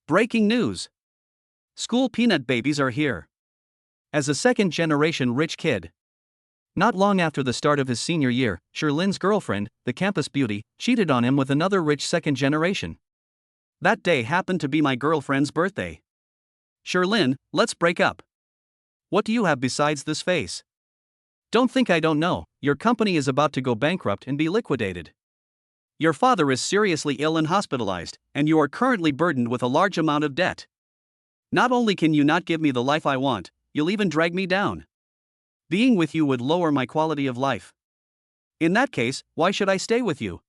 Breaking news! School peanut babies are here. As a second-generation rich kid. Not long after the start of his senior year, Sherlin's girlfriend, the campus beauty, cheated on him with another rich second generation. That day happened to be my girlfriend's birthday. Sherlin, let's break up. What do you have besides this face? Don't think I don't know, your company is about to go bankrupt and be liquidated. Your father is seriously ill and hospitalized, and you are currently burdened with a large amount of debt. Not only can you not give me the life I want, you'll even drag me down. Being with you would lower my quality of life. In that case, why should I stay with you?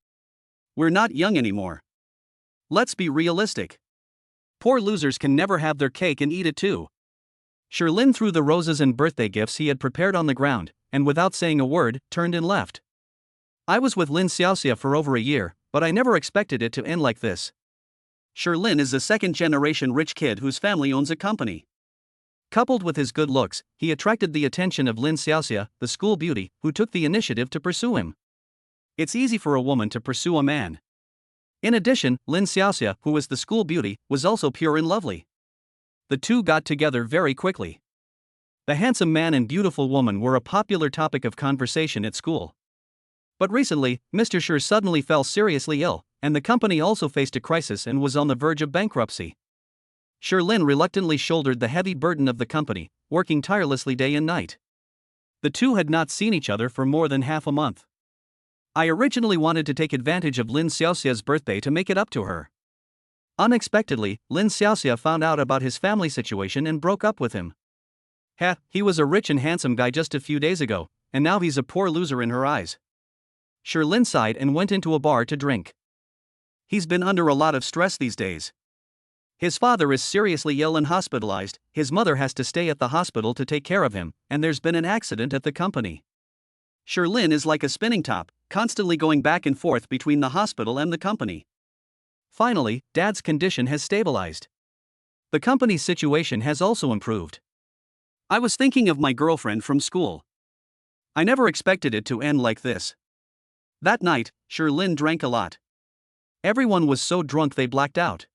We're not young anymore. Let's be realistic. Poor losers can never have their cake and eat it too. Sherlin threw the roses and birthday gifts he had prepared on the ground, and without saying a word, turned and left. I was with Lin Xiaoxia for over a year, but I never expected it to end like this. Sherlin is a second-generation rich kid whose family owns a company. Coupled with his good looks, he attracted the attention of Lin Xiaoxia, the school beauty, who took the initiative to pursue him. It's easy for a woman to pursue a man. In addition, Lin Xiaoxia, who was the school beauty, was also pure and lovely. The two got together very quickly. The handsome man and beautiful woman were a popular topic of conversation at school. But recently, Mr. Sher suddenly fell seriously ill, and the company also faced a crisis and was on the verge of bankruptcy. Sherlin reluctantly shouldered the heavy burden of the company, working tirelessly day and night. The two had not seen each other for more than half a month. I originally wanted to take advantage of Lin Xiaoxia's birthday to make it up to her. Unexpectedly, Lin Xiaoxia found out about his family situation and broke up with him. He was a rich and handsome guy just a few days ago, and now he's a poor loser in her eyes. Sherlin sighed and went into a bar to drink. He's been under a lot of stress these days. His father is seriously ill and hospitalized, his mother has to stay at the hospital to take care of him, and there's been an accident at the company. Sherlin is like a spinning top, constantly going back and forth between the hospital and the company. Finally, Dad's condition has stabilized. The company's situation has also improved. I was thinking of my girlfriend from school. I never expected it to end like this. That night, Sherlin drank a lot. Everyone was so drunk they blacked out.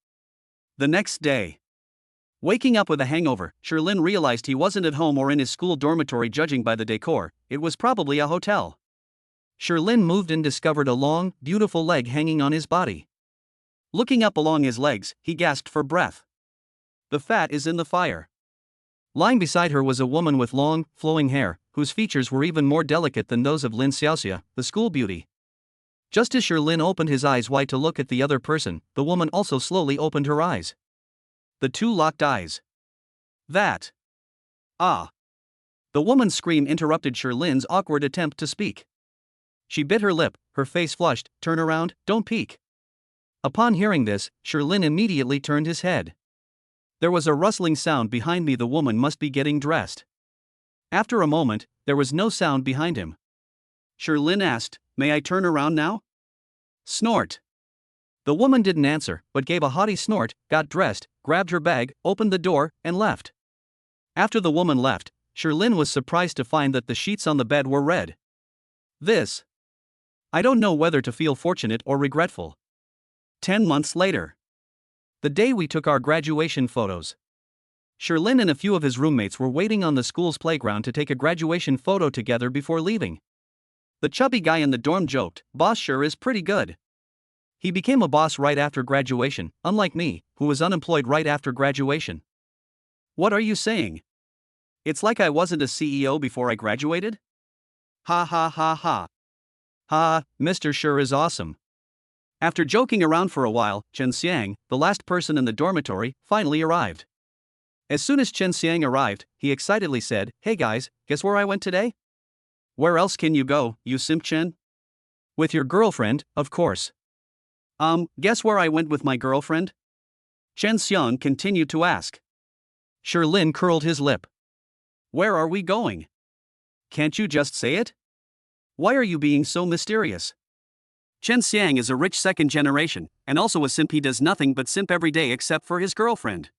The next day, waking up with a hangover, Sherlin realized he wasn't at home or in his school dormitory. Judging by the decor, it was probably a hotel. Sherlin moved and discovered a long, beautiful leg hanging on his body. Looking up along his legs, he gasped for breath. The fat is in the fire. Lying beside her was a woman with long, flowing hair, whose features were even more delicate than those of Lin Xiaoxia, the school beauty. Just as Sherlin opened his eyes wide to look at the other person, the woman also slowly opened her eyes. The two locked eyes. That. Ah. The woman's scream interrupted Sherlin's awkward attempt to speak. She bit her lip, her face flushed. Turn around, don't peek. Upon hearing this, Sherlin immediately turned his head. There was a rustling sound behind me. The woman must be getting dressed. After a moment, there was no sound behind him. Sherlin asked, "May I turn around now?" Snort. The woman didn't answer, but gave a haughty snort, got dressed, grabbed her bag, opened the door, and left. After the woman left, Sherlin was surprised to find that the sheets on the bed were red. This. I don't know whether to feel fortunate or regretful. 10 months later. The day we took our graduation photos. Sherlin and a few of his roommates were waiting on the school's playground to take a graduation photo together before leaving. The chubby guy in the dorm joked, "Boss sure is pretty good." He became a boss right after graduation, unlike me, who was unemployed right after graduation. What are you saying? It's like I wasn't a CEO before I graduated? Ha ha ha ha. Ha, Mr. Sher is awesome. After joking around for a while, Chen Xiang, the last person in the dormitory, finally arrived. As soon as Chen Xiang arrived, he excitedly said, "Hey guys, guess where I went today?" "Where else can you go, you simp Chen?" "With your girlfriend, of course." Guess where I went with my girlfriend?" Chen Xiang continued to ask. Sherlin curled his lip. "Where are we going? Can't you just say it? Why are you being so mysterious?" Chen Xiang is a rich second generation, and also a simp. He does nothing but simp every day except for his girlfriend.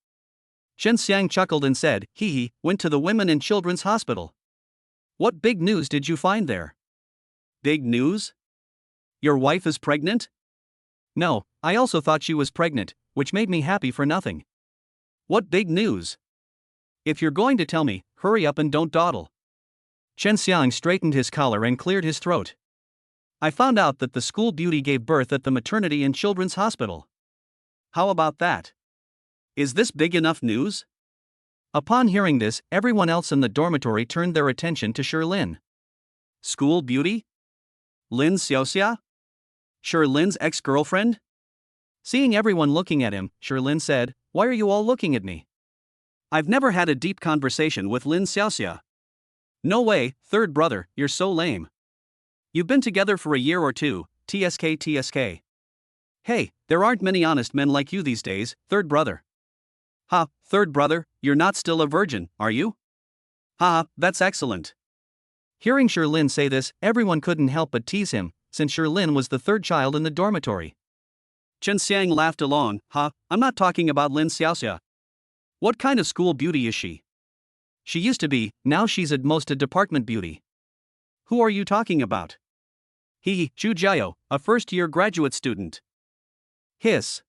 Chen Xiang chuckled and said, "Hee, went to the Women and Children's Hospital." "What big news did you find there?" "Big news? Your wife is pregnant?" "No, I also thought she was pregnant, which made me happy for nothing. What big news? If you're going to tell me, hurry up and don't dawdle. Chen Xiang straightened his collar and cleared his throat. I found out that the school beauty gave birth at the maternity and children's hospital. How about that? Is this big enough news? Upon hearing this, everyone else in the dormitory turned their attention to Lin. School beauty? Lin Xiaoxia? Lin's ex-girlfriend? Seeing everyone looking at him, Lin said, "Why are you all looking at me? I've never had a deep conversation with Lin Xiaoxia." No way, third brother, you're so lame. You've been together for a year or two, TSK. Hey, there aren't many honest men like you these days, third brother. Ha, third brother, you're not still a virgin, are you? Ha, that's excellent. Hearing Lin say this, everyone couldn't help but tease him, since Lin was the third child in the dormitory. Chen Xiang laughed along. I'm not talking about Lin Xiaoxia. What kind of school beauty is she? She used to be, now she's at most a department beauty. Who are you talking about? Chu Jiao, a first-year graduate student. Hiss.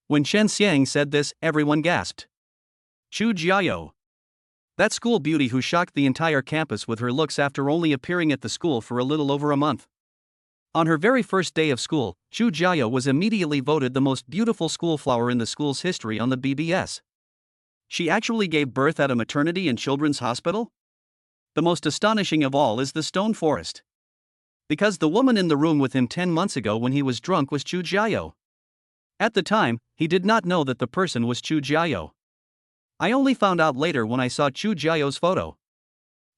When Chen Xiang said this, everyone gasped. Chu Jiao. That school beauty who shocked the entire campus with her looks after only appearing at the school for a little over a month. On her very first day of school, Chu Jiao was immediately voted the most beautiful school flower in the school's history on the BBS. She actually gave birth at a maternity and children's hospital? The most astonishing of all is the stone forest. Because the woman in the room with him 10 months ago when he was drunk was Chu Jiao. At the time, he did not know that the person was Chu Jiao. I only found out later when I saw Chu Jiao's photo.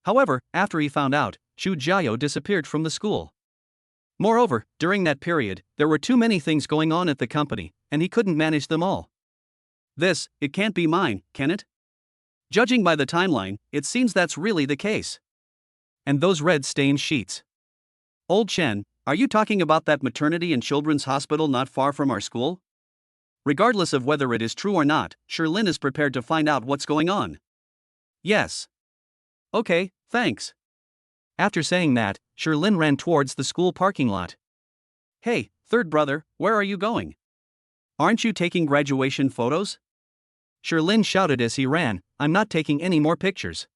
However, after he found out, Chu Jiao disappeared from the school. Moreover, during that period, there were too many things going on at the company, and he couldn't manage them all. It can't be mine, can it? Judging by the timeline, it seems that's really the case. And those red-stained sheets. Old Chen, are you talking about that maternity and children's hospital not far from our school? Regardless of whether it is true or not, Lin is prepared to find out what's going on. Yes. Okay, thanks. After saying that, Lin ran towards the school parking lot. Hey, third brother, where are you going? Aren't you taking graduation photos? Lin shouted as he ran, I'm not taking any more pictures.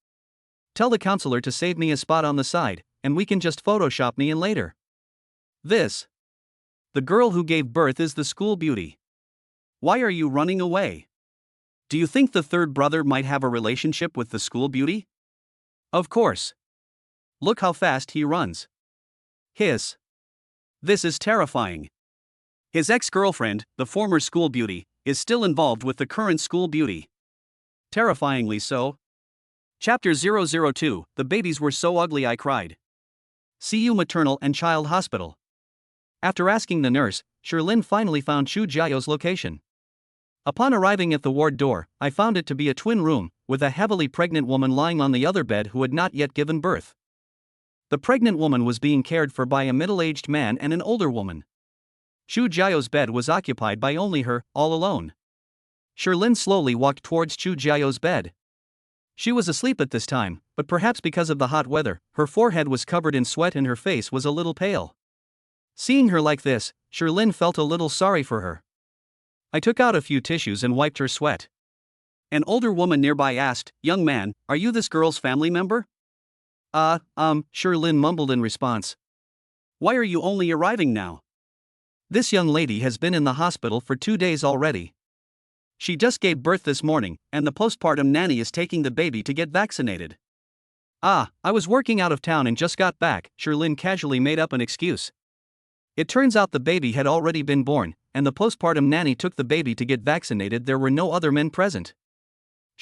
Tell the counselor to save me a spot on the side, and we can just Photoshop me in later. The girl who gave birth is the school beauty. Why are you running away? Do you think the third brother might have a relationship with the school beauty? Of course. Look how fast he runs. Hiss. This is terrifying. His ex-girlfriend, the former school beauty, is still involved with the current school beauty. Terrifyingly so. Chapter 002, The babies were so ugly I cried. CU Maternal and Child Hospital. After asking the nurse, Lin finally found Chu Jiao's location. Upon arriving at the ward door, I found it to be a twin room, with a heavily pregnant woman lying on the other bed who had not yet given birth. The pregnant woman was being cared for by a middle-aged man and an older woman. Chu Jiao's bed was occupied by only her, all alone. Lin slowly walked towards Chu Jiao's bed. She was asleep at this time, but perhaps because of the hot weather, her forehead was covered in sweat and her face was a little pale. Seeing her like this, Lin felt a little sorry for her. I took out a few tissues and wiped her sweat. An older woman nearby asked, "Young man, are you this girl's family member?" Lin mumbled in response. Why are you only arriving now? This young lady has been in the hospital for 2 days already. She just gave birth this morning, and the postpartum nanny is taking the baby to get vaccinated. I was working out of town and just got back, Lin casually made up an excuse. It turns out the baby had already been born, and the postpartum nanny took the baby to get vaccinated. There were no other men present.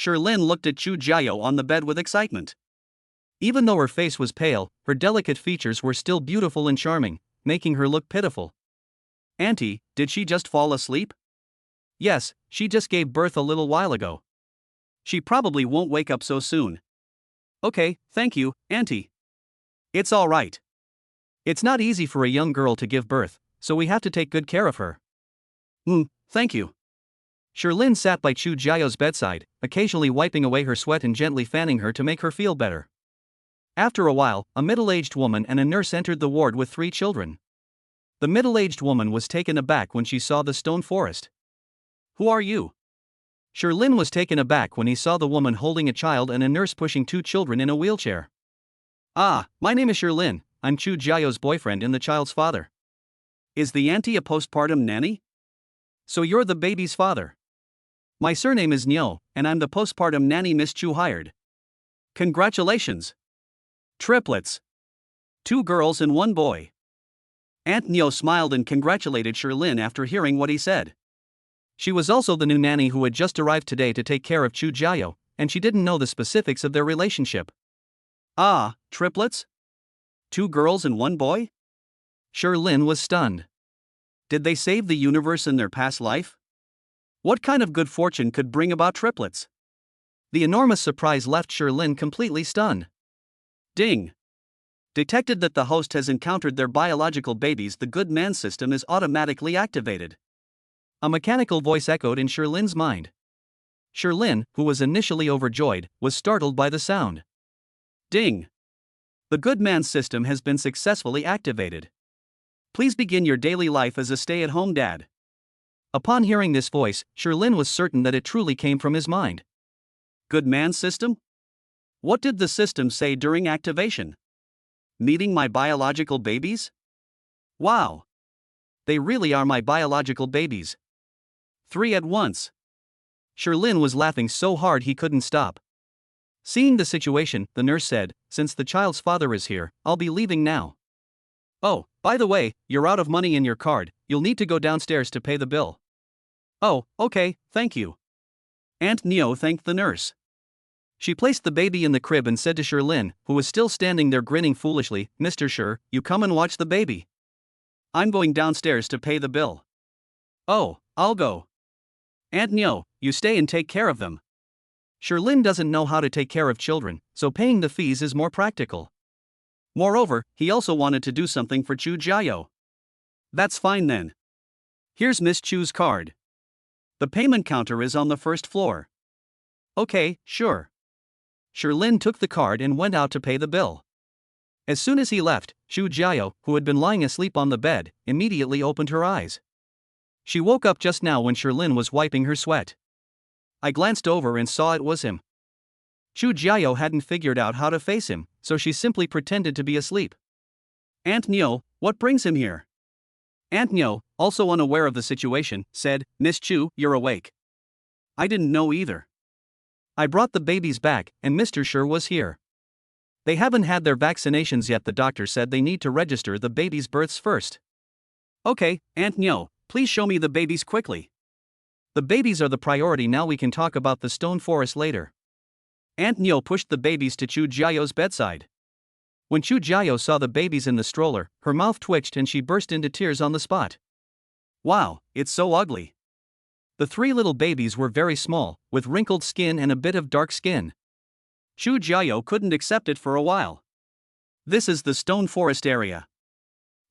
Lin looked at Chu Jiao on the bed with excitement. Even though her face was pale, her delicate features were still beautiful and charming, making her look pitiful. Auntie, did she just fall asleep? Yes, she just gave birth a little while ago. She probably won't wake up so soon. Okay, thank you, Auntie. It's all right. It's not easy for a young girl to give birth, so we have to take good care of her. Thank you. Lin sat by Chu Jiao's bedside, occasionally wiping away her sweat and gently fanning her to make her feel better. After a while, a middle-aged woman and a nurse entered the ward with 3 children. The middle-aged woman was taken aback when she saw the stone forest. Who are you? Sherlin was taken aback when he saw the woman holding a child and a nurse pushing two children in a wheelchair. "Ah, my name is Sherlin, I'm Chu Jiao's boyfriend and the child's father." "Is the auntie a postpartum nanny?" "So you're the baby's father?" "My surname is Niu, and I'm the postpartum nanny Miss Chu hired." "Congratulations. Triplets. 2 girls and 1 boy." Aunt Niu smiled and congratulated Sherlin after hearing what he said. She was also the new nanny who had just arrived today to take care of Chu Jiao, and she didn't know the specifics of their relationship. "Ah, triplets? 2 girls and 1 boy?" Sherlin was stunned. Did they save the universe in their past life? What kind of good fortune could bring about triplets? The enormous surprise left Sherlin completely stunned. Ding! Detected that the host has encountered their biological babies. The good man system is automatically activated. A mechanical voice echoed in Sherlin's mind. Sherlin, who was initially overjoyed, was startled by the sound. Ding! The good man system has been successfully activated. Please begin your daily life as a stay-at-home dad. Upon hearing this voice, Sherlin was certain that it truly came from his mind. Good man system? What did the system say during activation? Meeting my biological babies? Wow! They really are my biological babies. 3 at once. Sherlin was laughing so hard he couldn't stop. Seeing the situation, the nurse said, "Since the child's father is here, I'll be leaving now. Oh, by the way, you're out of money in your card, you'll need to go downstairs to pay the bill." "Oh, okay, thank you." Aunt Niu thanked the nurse. She placed the baby in the crib and said to Sherlin, who was still standing there grinning foolishly, "Mr. Sher, you come and watch the baby. I'm going downstairs to pay the bill." "Oh, I'll go." "Aunt Niu, you stay and take care of them." Sherlin doesn't know how to take care of children, so paying the fees is more practical. Moreover, he also wanted to do something for Chu Jiao. "That's fine then. Here's Miss Chu's card. The payment counter is on the first floor." "Okay, sure." Sherlin took the card and went out to pay the bill. As soon as he left, Chu Jiao, who had been lying asleep on the bed, immediately opened her eyes. She woke up just now when Sherlin was wiping her sweat. I glanced over and saw it was him. Chu Jiao hadn't figured out how to face him, so she simply pretended to be asleep. "Aunt Niu, what brings him here?" Aunt Niu, also unaware of the situation, said, "Miss Chu, you're awake." "I didn't know either. I brought the babies back, and Mr. Sher was here. They haven't had their vaccinations yet. The doctor said they need to register the babies' births first." "Okay, Aunt Niu, please show me the babies quickly." "The babies are the priority now. We can talk about the stone forest later." Aunt Niu pushed the babies to Chu Jiao's bedside. When Chu Jiao saw the babies in the stroller, her mouth twitched and she burst into tears on the spot. "Wow, it's so ugly." The 3 little babies were very small, with wrinkled skin and a bit of dark skin. Chu Jiao couldn't accept it for a while. "This is the stone forest area.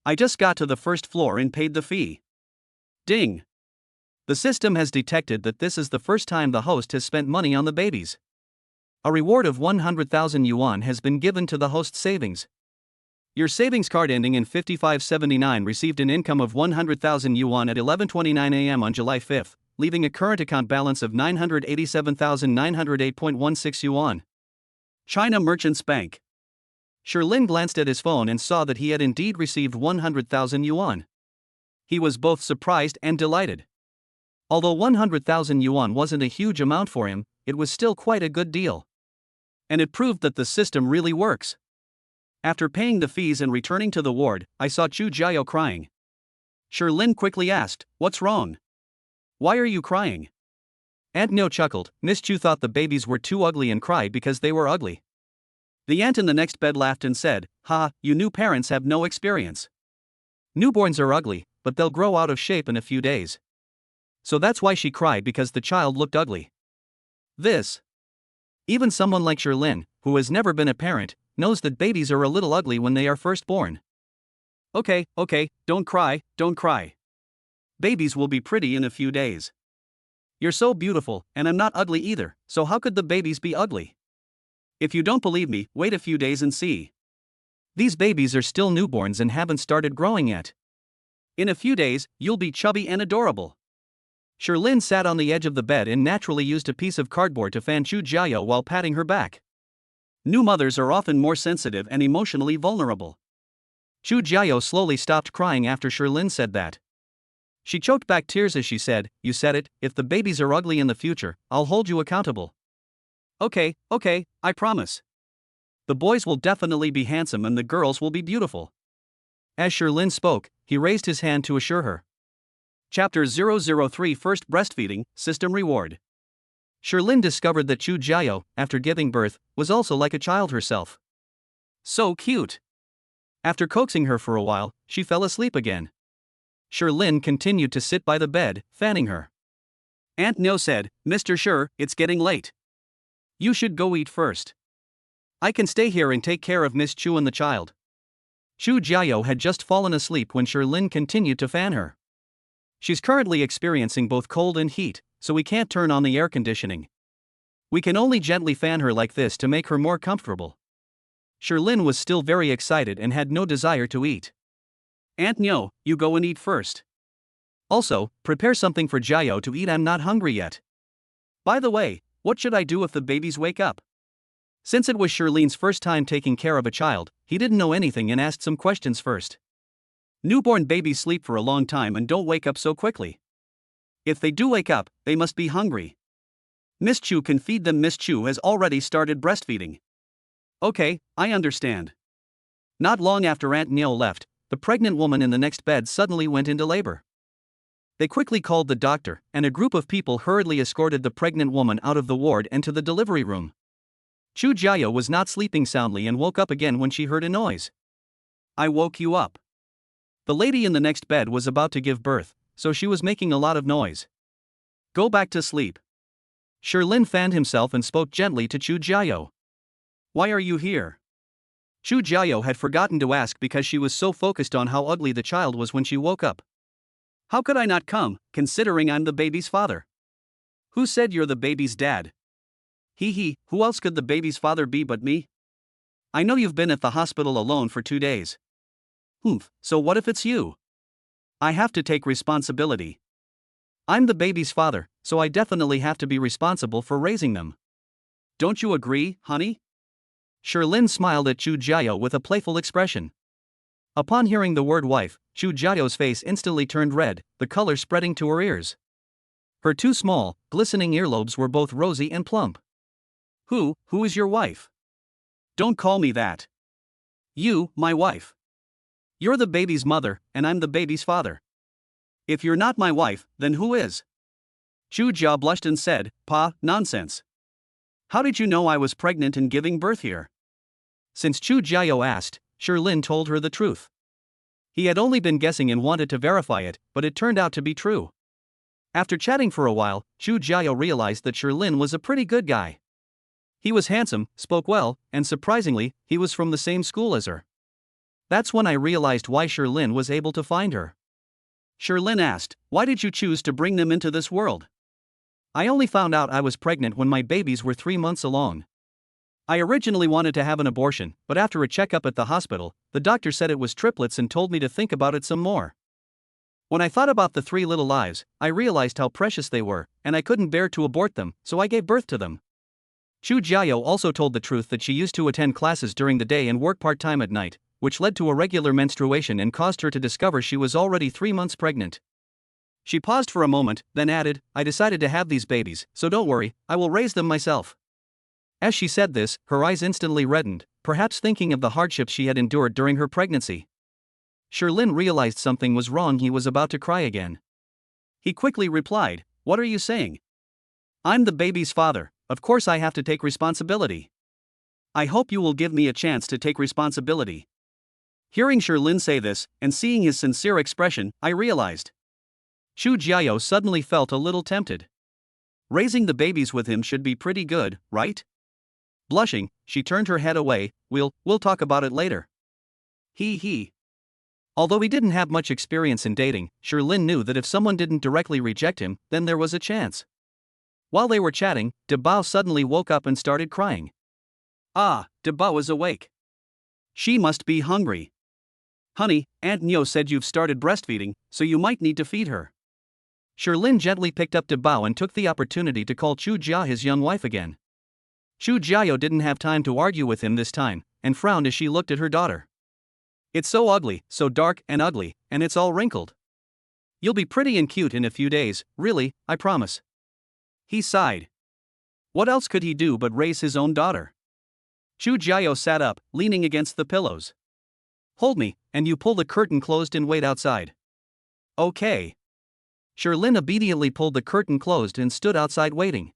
I just got to the first floor and paid the fee." Ding! The system has detected that this is the first time the host has spent money on the babies. A reward of 100,000 yuan has been given to the host's savings. Your savings card ending in 5579 received an income of 100,000 yuan at 11:29 a.m. on July 5, leaving a current account balance of 987,908.16 yuan. China Merchants Bank. Sherlin glanced at his phone and saw that he had indeed received 100,000 yuan. He was both surprised and delighted. Although 100,000 yuan wasn't a huge amount for him, it was still quite a good deal. And it proved that the system really works. After paying the fees and returning to the ward, I saw Chu Jiao crying. Sherlin quickly asked, "What's wrong? Why are you crying?" Aunt Niu chuckled. Miss Chu thought the babies were too ugly and cried because they were ugly. The aunt in the next bed laughed and said, "Ha, you new parents have no experience. Newborns are ugly, but they'll grow out of shape in a few days. So that's why she cried, because the child looked ugly." Even someone like Sherlin, who has never been a parent, knows that babies are a little ugly when they are first born. Okay, don't cry. Babies will be pretty in a few days. You're so beautiful, and I'm not ugly either, so how could the babies be ugly? If you don't believe me, wait a few days and see. These babies are still newborns and haven't started growing yet. In a few days, you'll be chubby and adorable. Sherlyn sat on the edge of the bed and naturally used a piece of cardboard to fan Chu Jiao while patting her back. New mothers are often more sensitive and emotionally vulnerable. Chu Jiao slowly stopped crying after Sherlyn said that. She choked back tears as she said, "You said it, if the babies are ugly in the future, I'll hold you accountable." Okay, I promise. The boys will definitely be handsome and the girls will be beautiful. As Sherlyn spoke, he raised his hand to assure her. Chapter 003 First Breastfeeding, System Reward. Sherlyn discovered that Chu Jiao, after giving birth, was also like a child herself. So cute! After coaxing her for a while, she fell asleep again. Sherlyn continued to sit by the bed, fanning her. Aunt No said, "Mr. Sher, it's getting late. You should go eat first. I can stay here and take care of Miss Chu and the child." Chu Jiao had just fallen asleep when Sherlyn continued to fan her. She's currently experiencing both cold and heat, so we can't turn on the air conditioning. We can only gently fan her like this to make her more comfortable. Sherlyn was still very excited and had no desire to eat. Aunt No, you go and eat first. Also, prepare something for Jiao to eat. I'm not hungry yet. By the way, what should I do if the babies wake up? Since it was Sherlyn's first time taking care of a child, he didn't know anything and asked some questions first. Newborn babies sleep for a long time and don't wake up so quickly. If they do wake up, they must be hungry. Miss Chu can feed them. Miss Chu has already started breastfeeding. Okay, I understand. Not long after Aunt No left, the pregnant woman in the next bed suddenly went into labor. They quickly called the doctor, and a group of people hurriedly escorted the pregnant woman out of the ward and to the delivery room. Chu Jiao was not sleeping soundly and woke up again when she heard a noise. I woke you up. The lady in the next bed was about to give birth, so she was making a lot of noise. Go back to sleep. Sherlyn fanned himself and spoke gently to Chu Jiao. Why are you here? Chu Jiao had forgotten to ask because she was so focused on how ugly the child was when she woke up. How could I not come, considering I'm the baby's father? Who said you're the baby's dad? Who else could the baby's father be but me? I know you've been at the hospital alone for 2 days. So what if it's you? I have to take responsibility. I'm the baby's father, so I definitely have to be responsible for raising them. Don't you agree, honey? Sherlyn smiled at Chu Jiao with a playful expression. Upon hearing the word wife, Chu Jiao's face instantly turned red, the color spreading to her ears. Her two small, glistening earlobes were both rosy and plump. Who is your wife? Don't call me that. You, my wife. You're the baby's mother, and I'm the baby's father. If you're not my wife, then who is? Chu Jiao blushed and said, Pa, nonsense. How did you know I was pregnant and giving birth here? Since Chu Jiao asked, Sherlyn told her the truth. He had only been guessing and wanted to verify it, but it turned out to be true. After chatting for a while, Chu Jiao realized that Sherlyn was a pretty good guy. He was handsome, spoke well, and surprisingly, he was from the same school as her. That's when I realized why Sherlyn was able to find her. Sherlyn asked, why did you choose to bring them into this world? I only found out I was pregnant when my babies were 3 months along. I originally wanted to have an abortion, but after a checkup at the hospital, the doctor said it was triplets and told me to think about it some more. When I thought about the 3 little lives, I realized how precious they were, and I couldn't bear to abort them, so I gave birth to them. Chu Jiao also told the truth that she used to attend classes during the day and work part-time at night, which led to irregular menstruation and caused her to discover she was already 3 months pregnant. She paused for a moment, then added, I decided to have these babies, so don't worry, I will raise them myself. As she said this, her eyes instantly reddened, perhaps thinking of the hardships she had endured during her pregnancy. Sherlyn realized something was wrong. He was about to cry again. He quickly replied, what are you saying? I'm the baby's father, of course I have to take responsibility. I hope you will give me a chance to take responsibility. Hearing Sherlyn say this, and seeing his sincere expression, I realized. Chu Jiao suddenly felt a little tempted. Raising the babies with him should be pretty good, right? Blushing, she turned her head away. We'll talk about it later. Although he didn't have much experience in dating, Sherlyn knew that if someone didn't directly reject him, then there was a chance. While they were chatting, De Bao suddenly woke up and started crying. De Bao is awake. She must be hungry. Honey, Aunt No said you've started breastfeeding, so you might need to feed her. Sherlin gently picked up Dabao and took the opportunity to call Chu Jia his young wife again. Chu Jiao didn't have time to argue with him this time, and frowned as she looked at her daughter. It's so ugly, so dark and ugly, and it's all wrinkled. You'll be pretty and cute in a few days, really, I promise. He sighed. What else could he do but raise his own daughter? Chu Jiao sat up, leaning against the pillows. Hold me, and you pull the curtain closed and wait outside. Okay. Sherlin obediently pulled the curtain closed and stood outside waiting.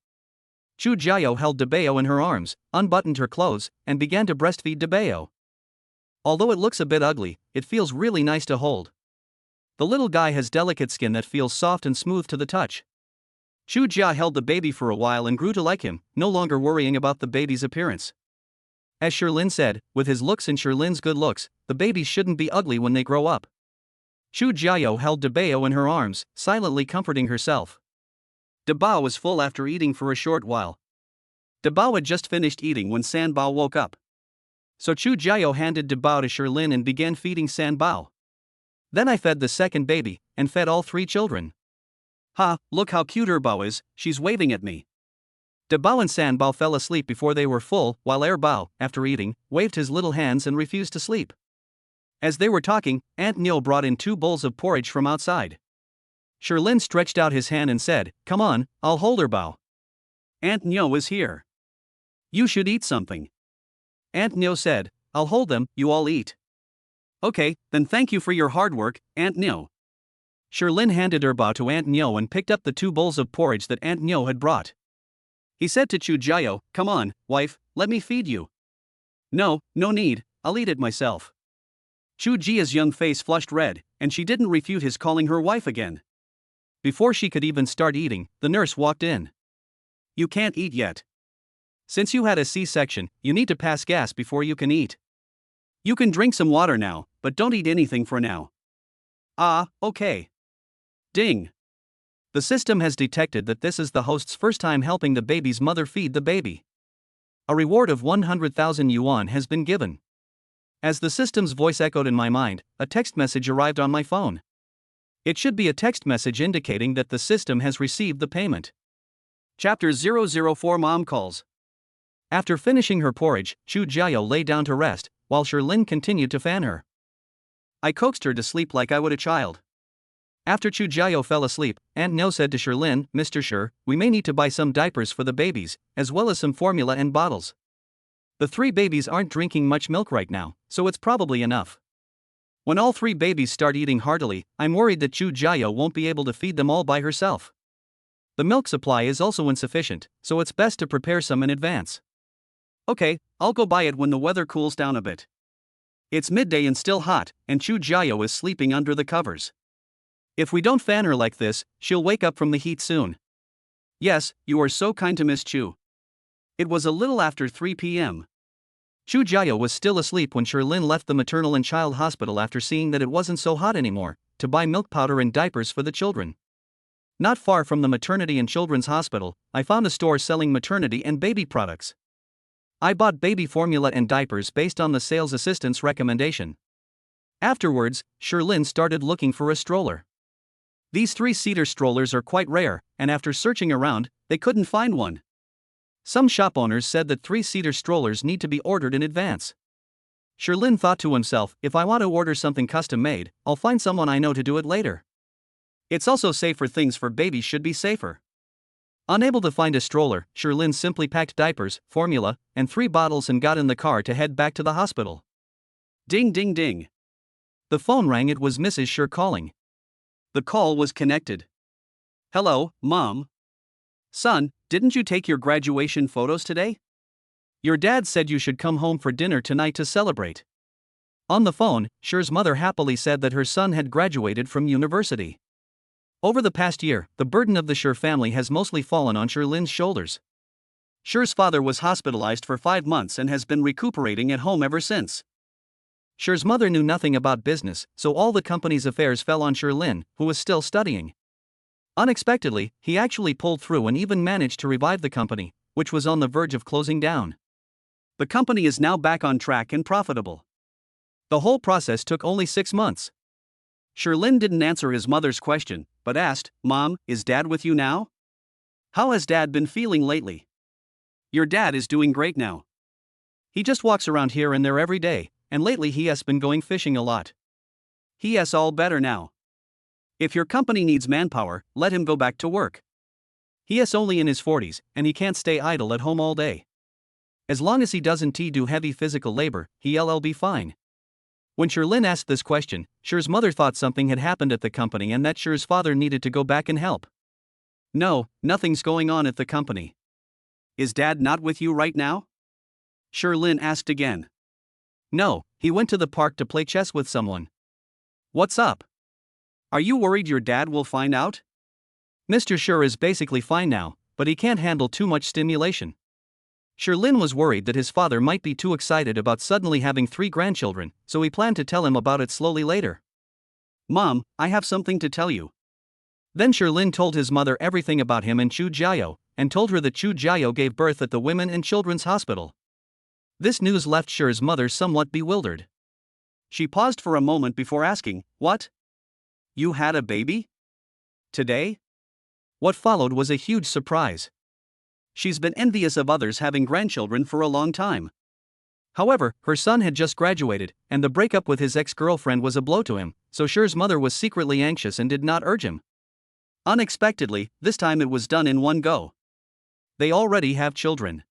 Chu Jiao held Dabao in her arms, unbuttoned her clothes, and began to breastfeed Dabao. Although it looks a bit ugly, it feels really nice to hold. The little guy has delicate skin that feels soft and smooth to the touch. Chu Jia held the baby for a while and grew to like him, no longer worrying about the baby's appearance. As Sherlin said, with his looks and Sherlin's good looks, the babies shouldn't be ugly when they grow up. Chu Jiao held Dabao in her arms, silently comforting herself. Dabao was full after eating for a short while. Dabao had just finished eating when Sanbao woke up. So Chu Jiao handed Dabao to Sherlin and began feeding Sanbao. Then I fed the second baby, and fed all 3 children. Ha, look how cute Erbao is, she's waving at me. Dabao and Sanbao fell asleep before they were full, while Erbao, after eating, waved his little hands and refused to sleep. As they were talking, Aunt Nyo brought in 2 bowls of porridge from outside. Sherlin stretched out his hand and said, "Come on, I'll hold Erbao. Aunt Nyo is here. You should eat something." Aunt Nyo said, "I'll hold them, you all eat." Okay, then thank you for your hard work, Aunt Nyo. Sherlin handed Erbao to Aunt Nyo and picked up the 2 bowls of porridge that Aunt Nyo had brought. He said to Chu Jiao, "Come on, wife, let me feed you." No need, I'll eat it myself." Chu Jia's young face flushed red, and she didn't refute his calling her wife again. Before she could even start eating, the nurse walked in. "You can't eat yet. Since you had a C-section, you need to pass gas before you can eat. You can drink some water now, but don't eat anything for now." "Ah, okay." Ding. The system has detected that this is the host's first time helping the baby's mother feed the baby. A reward of 100,000 yuan has been given. As the system's voice echoed in my mind, a text message arrived on my phone. It should be a text message indicating that the system has received the payment. Chapter 004 Mom Calls. After finishing her porridge, Chu Jiao lay down to rest, while Sherlin continued to fan her. I coaxed her to sleep like I would a child. After Chu Jiao fell asleep, Aunt No said to Sherlin, "Mr. Sher, we may need to buy some diapers for the babies, as well as some formula and bottles. The 3 babies aren't drinking much milk right now, so it's probably enough. When all 3 babies start eating heartily, I'm worried that Chu Jiao won't be able to feed them all by herself. The milk supply is also insufficient, so it's best to prepare some in advance." "Okay, I'll go buy it when the weather cools down a bit. It's midday and still hot, and Chu Jiao is sleeping under the covers. If we don't fan her like this, she'll wake up from the heat soon." "Yes, you are so kind to Miss Chu." It was a little after 3 p.m. Chu Jiao was still asleep when Sherlin left the maternal and child hospital after seeing that it wasn't so hot anymore, to buy milk powder and diapers for the children. Not far from the maternity and children's hospital, I found a store selling maternity and baby products. I bought baby formula and diapers based on the sales assistant's recommendation. Afterwards, Sherlin started looking for a stroller. These 3-seater strollers are quite rare, and after searching around, they couldn't find one. Some shop owners said that 3-seater strollers need to be ordered in advance. Sherlin thought to himself, if I want to order something custom-made, I'll find someone I know to do it later. It's also safer, things for babies should be safer. Unable to find a stroller, Sherlin simply packed diapers, formula, and 3 bottles and got in the car to head back to the hospital. Ding ding ding. The phone rang. It was Mrs. Sher calling. The call was connected. "Hello, Mom. Son, didn't you take your graduation photos today? Your dad said you should come home for dinner tonight to celebrate." On the phone, Sher's mother happily said that her son had graduated from university. Over the past year, the burden of the Sher family has mostly fallen on Sherlin's shoulders. Sher's father was hospitalized for 5 months and has been recuperating at home ever since. Sher's mother knew nothing about business, so all the company's affairs fell on Sherlin, who was still studying. Unexpectedly, he actually pulled through and even managed to revive the company, which was on the verge of closing down. The company is now back on track and profitable. The whole process took only 6 months. Sherlin didn't answer his mother's question, but asked, "Mom, is Dad with you now? How has Dad been feeling lately?" "Your dad is doing great now. He just walks around here and there every day, and lately he has been going fishing a lot. He is all better now. If your company needs manpower, let him go back to work. He is only in his 40s, and he can't stay idle at home all day. As long as he doesn't do heavy physical labor, he'll be fine." When Sherlin asked this question, Sher's mother thought something had happened at the company and that Sher's father needed to go back and help. "No, nothing's going on at the company. Is Dad not with you right now?" Sherlin asked again. "No, he went to the park to play chess with someone." "What's up? Are you worried your dad will find out?" Mr. Sher is basically fine now, but he can't handle too much stimulation. Sherlin was worried that his father might be too excited about suddenly having 3 grandchildren, so he planned to tell him about it slowly later. "Mom, I have something to tell you." Then Sherlin told his mother everything about him and Chu Jiao, and told her that Chu Jiao gave birth at the Women and Children's Hospital. This news left Sher's mother somewhat bewildered. She paused for a moment before asking, "What? You had a baby? Today?" What followed was a huge surprise. She's been envious of others having grandchildren for a long time. However, her son had just graduated, and the breakup with his ex-girlfriend was a blow to him, so Sher's mother was secretly anxious and did not urge him. Unexpectedly, this time it was done in one go. "They already have children."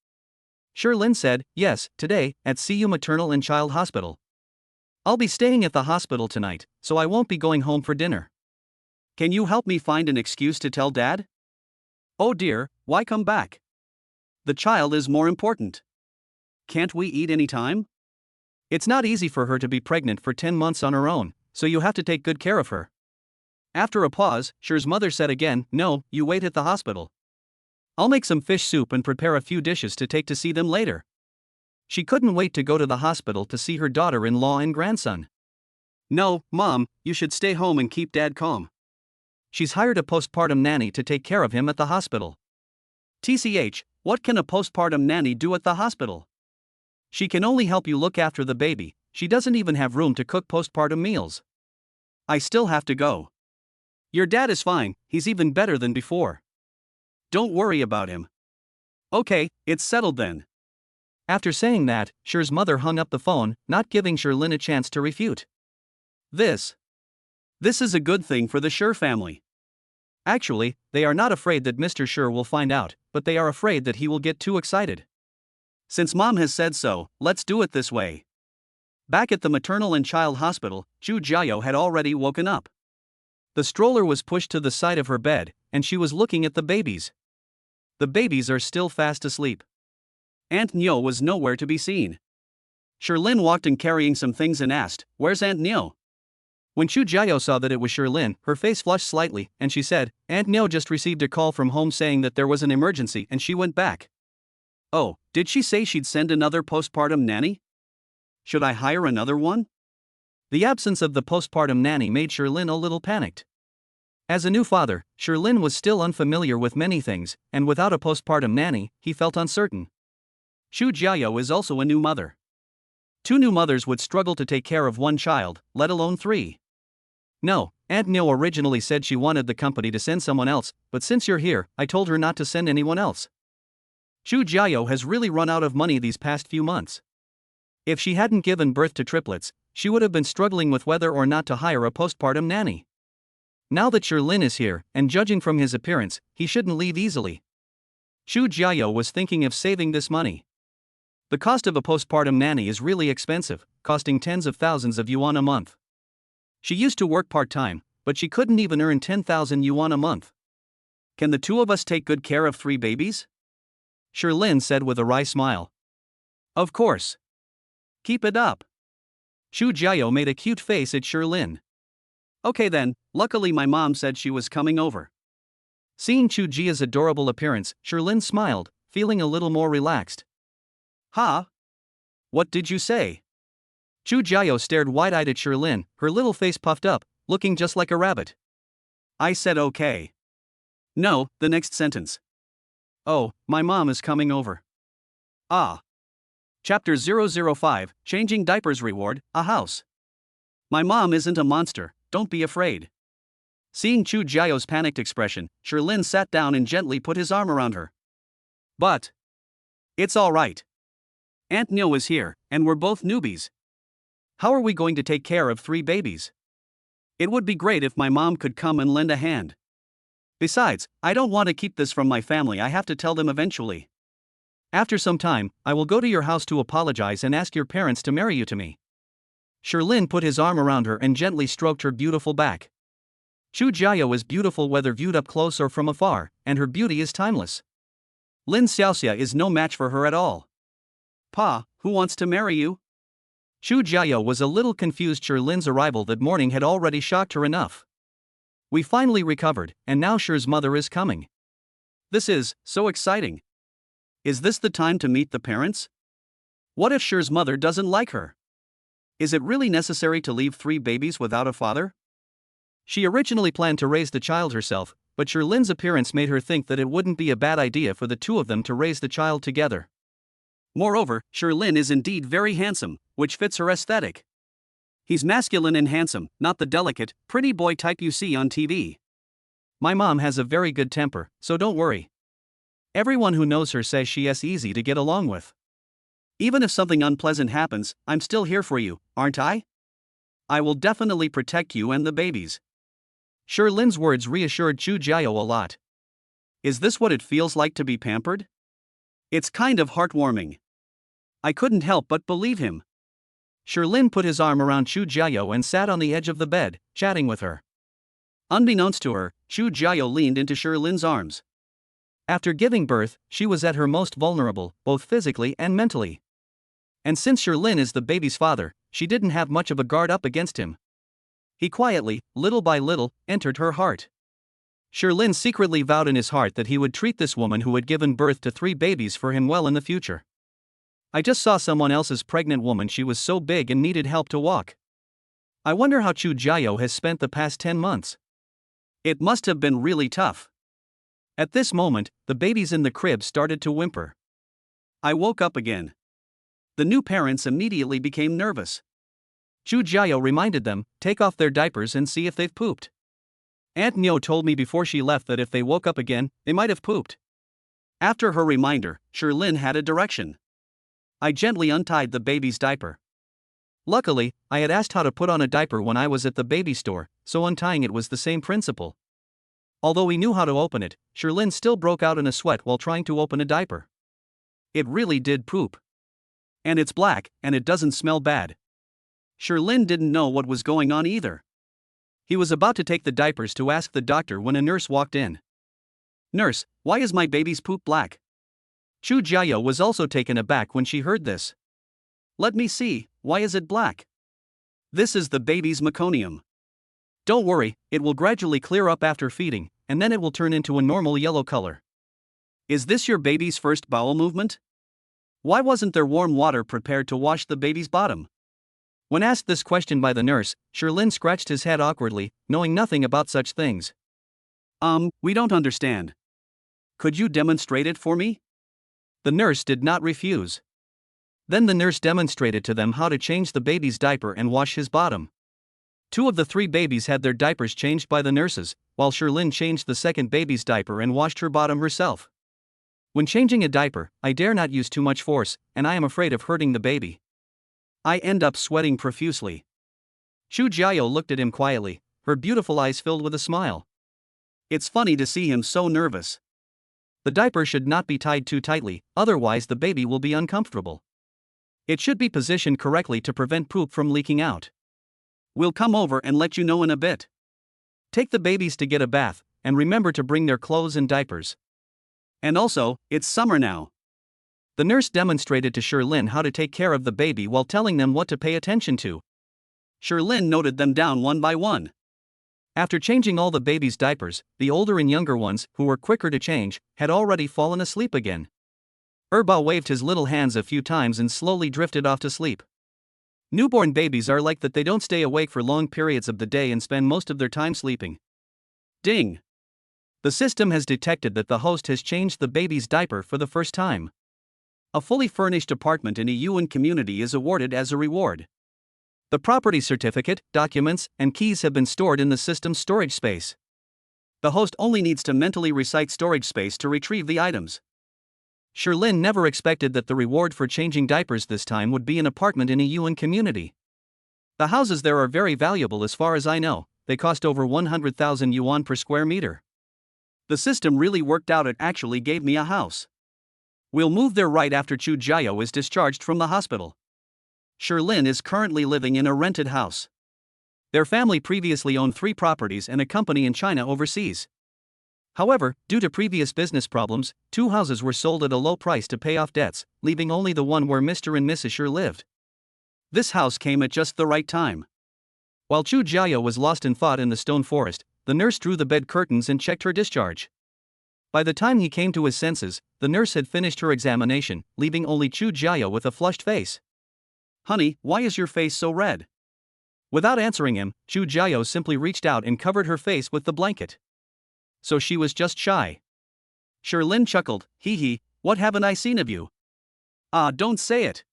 Sherlin said, "Yes, today, at CU Maternal and Child Hospital. I'll be staying at the hospital tonight, so I won't be going home for dinner. Can you help me find an excuse to tell Dad?" "Oh dear, why come back? The child is more important. Can't we eat any time?" It's not easy for her to be pregnant for 10 months on her own, so you have to take good care of her. After a pause, Sher's mother said again, "No, you wait at the hospital. I'll make some fish soup and prepare a few dishes to take to see them later." She couldn't wait to go to the hospital to see her daughter-in-law and grandson. "No, Mom, you should stay home and keep Dad calm. She's hired a postpartum nanny to take care of him at the hospital." "TCH, what can a postpartum nanny do at the hospital? She can only help you look after the baby, she doesn't even have room to cook postpartum meals. I still have to go. Your dad is fine, he's even better than before. Don't worry about him." "Okay, it's settled then." After saying that, Sher's mother hung up the phone, not giving Sherlin a chance to refute. This is a good thing for the Sher family. Actually, they are not afraid that Mr. Sher will find out, but they are afraid that he will get too excited. Since Mom has said so, let's do it this way. Back at the maternal and child hospital, Chu Jiao had already woken up. The stroller was pushed to the side of her bed, and she was looking at the babies. The babies are still fast asleep. Aunt Nyo was nowhere to be seen. Sherlin walked in carrying some things and asked, "Where's Aunt Nyo?" When Chu Jiao saw that it was Sherlin, her face flushed slightly, and she said, "Aunt Nyo just received a call from home saying that there was an emergency and she went back." "Oh, did she say she'd send another postpartum nanny? Should I hire another one?" The absence of the postpartum nanny made Sherlin a little panicked. As a new father, Sherlin was still unfamiliar with many things, and without a postpartum nanny, he felt uncertain. Chu Jiao is also a new mother. 2 new mothers would struggle to take care of 1 child, let alone 3. "No, Aunt Nyo originally said she wanted the company to send someone else, but since you're here, I told her not to send anyone else. Chu Jiao has really run out of money these past few months. If she hadn't given birth to triplets, she would have been struggling with whether or not to hire a postpartum nanny. Now that Sherlin is here, and judging from his appearance, he shouldn't leave easily." Chu Jiao was thinking of saving this money. The cost of a postpartum nanny is really expensive, costing tens of thousands of yuan a month. She used to work part-time, but she couldn't even earn 10,000 yuan a month. "Can the 2 of us take good care of 3 babies?" Sherlin said with a wry smile. "Of course. Keep it up." Chu Jiao made a cute face at Sherlin. "Okay then, luckily my mom said she was coming over." Seeing Chu Jia's adorable appearance, Sherlin smiled, feeling a little more relaxed. "Huh? What did you say?" Chu Jiao stared wide-eyed at Sherlin, her little face puffed up, looking just like a rabbit. "I said okay. No, the next sentence. Oh, my mom is coming over." Ah. Chapter 005, Changing Diapers Reward, a House. My mom isn't a monster, don't be afraid. Seeing Chu Jiao's panicked expression, Sherlin sat down and gently put his arm around her. But it's all right. Aunt Nyo is here, and we're both newbies. How are we going to take care of 3 babies? It would be great if my mom could come and lend a hand. Besides, I don't want to keep this from my family. I have to tell them eventually. After some time, I will go to your house to apologize and ask your parents to marry you to me. Sherlin put his arm around her and gently stroked her beautiful back. Chu Jiao is beautiful whether viewed up close or from afar, and her beauty is timeless. Lin Xiaoxia is no match for her at all. Pa, who wants to marry you? Chu Jiao was a little confused. Sherlin's arrival that morning had already shocked her enough. We finally recovered, and now Sher's mother is coming. This is so exciting. Is this the time to meet the parents? What if Sher's mother doesn't like her? Is it really necessary to leave 3 babies without a father? She originally planned to raise the child herself, but Sherlin's appearance made her think that it wouldn't be a bad idea for the 2 of them to raise the child together. Moreover, Sherlin is indeed very handsome, which fits her aesthetic. He's masculine and handsome, not the delicate, pretty boy type you see on TV. My mom has a very good temper, so don't worry. Everyone who knows her says she is easy to get along with. Even if something unpleasant happens, I'm still here for you, aren't I? I will definitely protect you and the babies. Sherlin's words reassured Chu Jiao a lot. Is this what it feels like to be pampered? It's kind of heartwarming. I couldn't help but believe him. Sherlin put his arm around Chu Jiao and sat on the edge of the bed, chatting with her. Unbeknownst to her, Chu Jiao leaned into Sherlin's arms. After giving birth, she was at her most vulnerable, both physically and mentally. And since Sherlin is the baby's father, she didn't have much of a guard up against him. He quietly, little by little, entered her heart. Sherlin secretly vowed in his heart that he would treat this woman who had given birth to 3 babies for him well in the future. I just saw someone else's pregnant woman. She was so big and needed help to walk. I wonder how Chu Jiao has spent the past 10 months. It must have been really tough. At this moment, the babies in the crib started to whimper. I woke up again. The new parents immediately became nervous. Chu Jiao reminded them, take off their diapers and see if they've pooped. Aunt Nyo told me before she left that if they woke up again, they might have pooped. After her reminder, Sherlin had a direction. I gently untied the baby's diaper. Luckily, I had asked how to put on a diaper when I was at the baby store, so untying it was the same principle. Although we knew how to open it, Sherlin still broke out in a sweat while trying to open a diaper. It really did poop. And it's black, and it doesn't smell bad. Sherlin didn't know what was going on either. He was about to take the diapers to ask the doctor when a nurse walked in. Nurse, why is my baby's poop black? Chu Jiao was also taken aback when she heard this. Let me see, why is it black? This is the baby's meconium. Don't worry, it will gradually clear up after feeding, and then it will turn into a normal yellow color. Is this your baby's first bowel movement? Why wasn't there warm water prepared to wash the baby's bottom? When asked this question by the nurse, Sherlin scratched his head awkwardly, knowing nothing about such things. We don't understand. Could you demonstrate it for me? The nurse did not refuse. Then the nurse demonstrated to them how to change the baby's diaper and wash his bottom. 2 of the 3 babies had their diapers changed by the nurses, while Sherlin changed the second baby's diaper and washed her bottom herself. When changing a diaper, I dare not use too much force, and I am afraid of hurting the baby. I end up sweating profusely. Chu Jiao looked at him quietly, her beautiful eyes filled with a smile. It's funny to see him so nervous. The diaper should not be tied too tightly, otherwise the baby will be uncomfortable. It should be positioned correctly to prevent poop from leaking out. We'll come over and let you know in a bit. Take the babies to get a bath, and remember to bring their clothes and diapers. And also, it's summer now. The nurse demonstrated to Sherlin how to take care of the baby while telling them what to pay attention to. Sherlin noted them down one by one. After changing all the baby's diapers, the older and younger ones, who were quicker to change, had already fallen asleep again. Bao waved his little hands a few times and slowly drifted off to sleep. Newborn babies are like that. They don't stay awake for long periods of the day and spend most of their time sleeping. Ding! The system has detected that the host has changed the baby's diaper for the first time. A fully furnished apartment in a Yuan community is awarded as a reward. The property certificate, documents, and keys have been stored in the system's storage space. The host only needs to mentally recite storage space to retrieve the items. Sherlyn never expected that the reward for changing diapers this time would be an apartment in a Yuan community. The houses there are very valuable as far as I know, they cost over 100,000 yuan per square meter. The system really worked out, it actually gave me a house. We'll move there right after Chu Jiao is discharged from the hospital. Sherlyn is currently living in a rented house. Their family previously owned 3 properties and a company in China overseas. However, due to previous business problems, 2 houses were sold at a low price to pay off debts, leaving only the one where Mr. and Mrs. Sher lived. This house came at just the right time. While Chu Jiao was lost in thought in the stone forest, the nurse drew the bed curtains and checked her discharge. By the time he came to his senses, the nurse had finished her examination, leaving only Chu Jiao with a flushed face. "Honey, why is your face so red?" Without answering him, Chu Jiao simply reached out and covered her face with the blanket. So she was just shy. Sherlyn chuckled, "Hee hee, what haven't I seen of you?" "Ah, don't say it."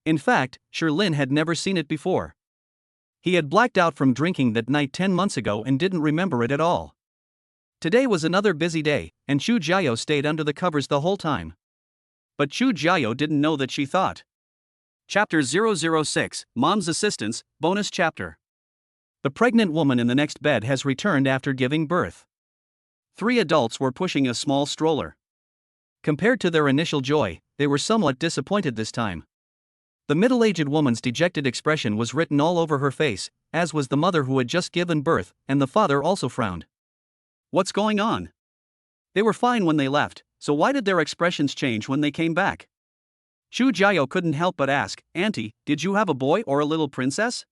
In fact, Sherlyn had never seen it before. He had blacked out from drinking that night 10 months ago and didn't remember it at all. Today was another busy day, and Chu Jiao stayed under the covers the whole time. But Chu Jiao didn't know that she thought. Chapter 006, Mom's Assistance, Bonus Chapter. The pregnant woman in the next bed has returned after giving birth. 3 adults were pushing a small stroller. Compared to their initial joy, they were somewhat disappointed this time. The middle-aged woman's dejected expression was written all over her face, as was the mother who had just given birth, and the father also frowned. What's going on? They were fine when they left, so why did their expressions change when they came back? Chu Jiao couldn't help but ask, "Auntie, did you have a boy or a little princess?"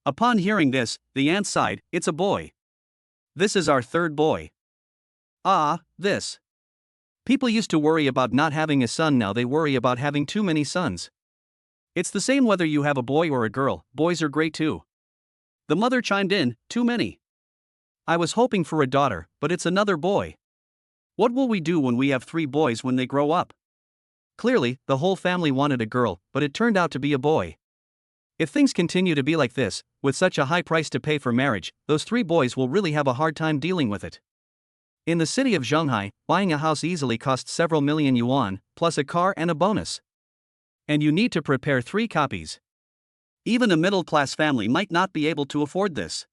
Upon hearing this, the aunt sighed, "It's a boy. This is our 3rd boy." Ah, this. People used to worry about not having a son, now they worry about having too many sons. It's the same whether you have a boy or a girl, boys are great too. The mother chimed in, "Too many. I was hoping for a daughter, but it's another boy. What will we do when we have 3 boys when they grow up?" Clearly, the whole family wanted a girl, but it turned out to be a boy. If things continue to be like this, with such a high price to pay for marriage, those 3 boys will really have a hard time dealing with it. In the city of Shanghai, buying a house easily costs several million yuan, plus a car and a bonus. And you need to prepare 3 copies. Even a middle-class family might not be able to afford this.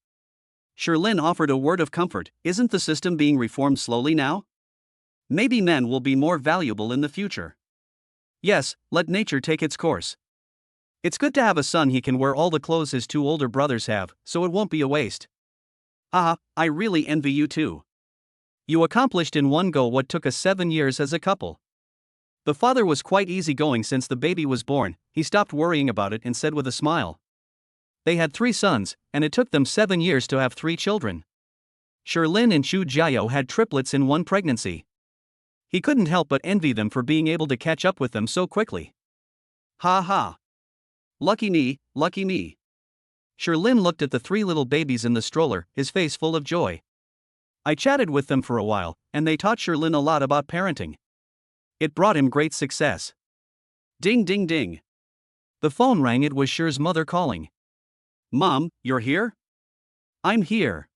Sherlyn offered a word of comfort, "Isn't the system being reformed slowly now? Maybe men will be more valuable in the future. Yes, let nature take its course. It's good to have a son he can wear all the clothes his 2 older brothers have, so it won't be a waste. Ah, I really envy you too. You accomplished in one go what took us 7 years as a couple." The father was quite easygoing since the baby was born. He stopped worrying about it and said with a smile. They had 3 sons, and it took them 7 years to have 3 children. Sherlyn and Chu Jiao had triplets in one pregnancy. He couldn't help but envy them for being able to catch up with them so quickly. Ha ha. Lucky me, lucky me. Sherlyn looked at the 3 little babies in the stroller, his face full of joy. I chatted with them for a while, and they taught Sherlyn a lot about parenting. It brought him great success. Ding ding ding. The phone rang, it was Sher's mother calling. "Mom, you're here?" "I'm here."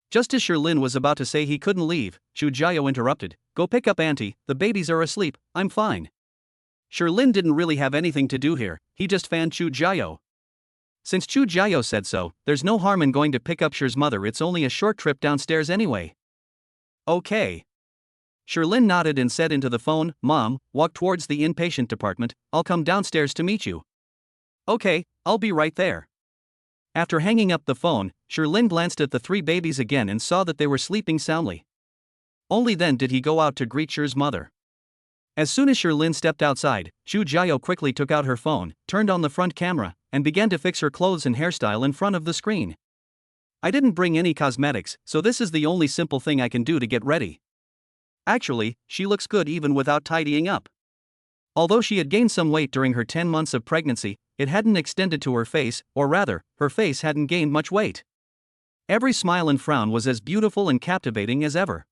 Just as Sherlyn was about to say he couldn't leave, Chu Jiao interrupted, "Go pick up Auntie, the babies are asleep, I'm fine." Sherlyn didn't really have anything to do here, he just fanned Chu Jiao. Since Chu Jiao said so, there's no harm in going to pick up Sher's mother, it's only a short trip downstairs anyway. Okay. Sherlyn nodded and said into the phone, "Mom, walk towards the inpatient department, I'll come downstairs to meet you." "Okay, I'll be right there." After hanging up the phone, Sherlyn glanced at the 3 babies again and saw that they were sleeping soundly. Only then did he go out to greet Sher's mother. As soon as Sherlyn stepped outside, Chu Jiao quickly took out her phone, turned on the front camera, and began to fix her clothes and hairstyle in front of the screen. "I didn't bring any cosmetics, so this is the only simple thing I can do to get ready." Actually, she looks good even without tidying up. Although she had gained some weight during her 10 months of pregnancy, it hadn't extended to her face, or rather, her face hadn't gained much weight. Every smile and frown was as beautiful and captivating as ever.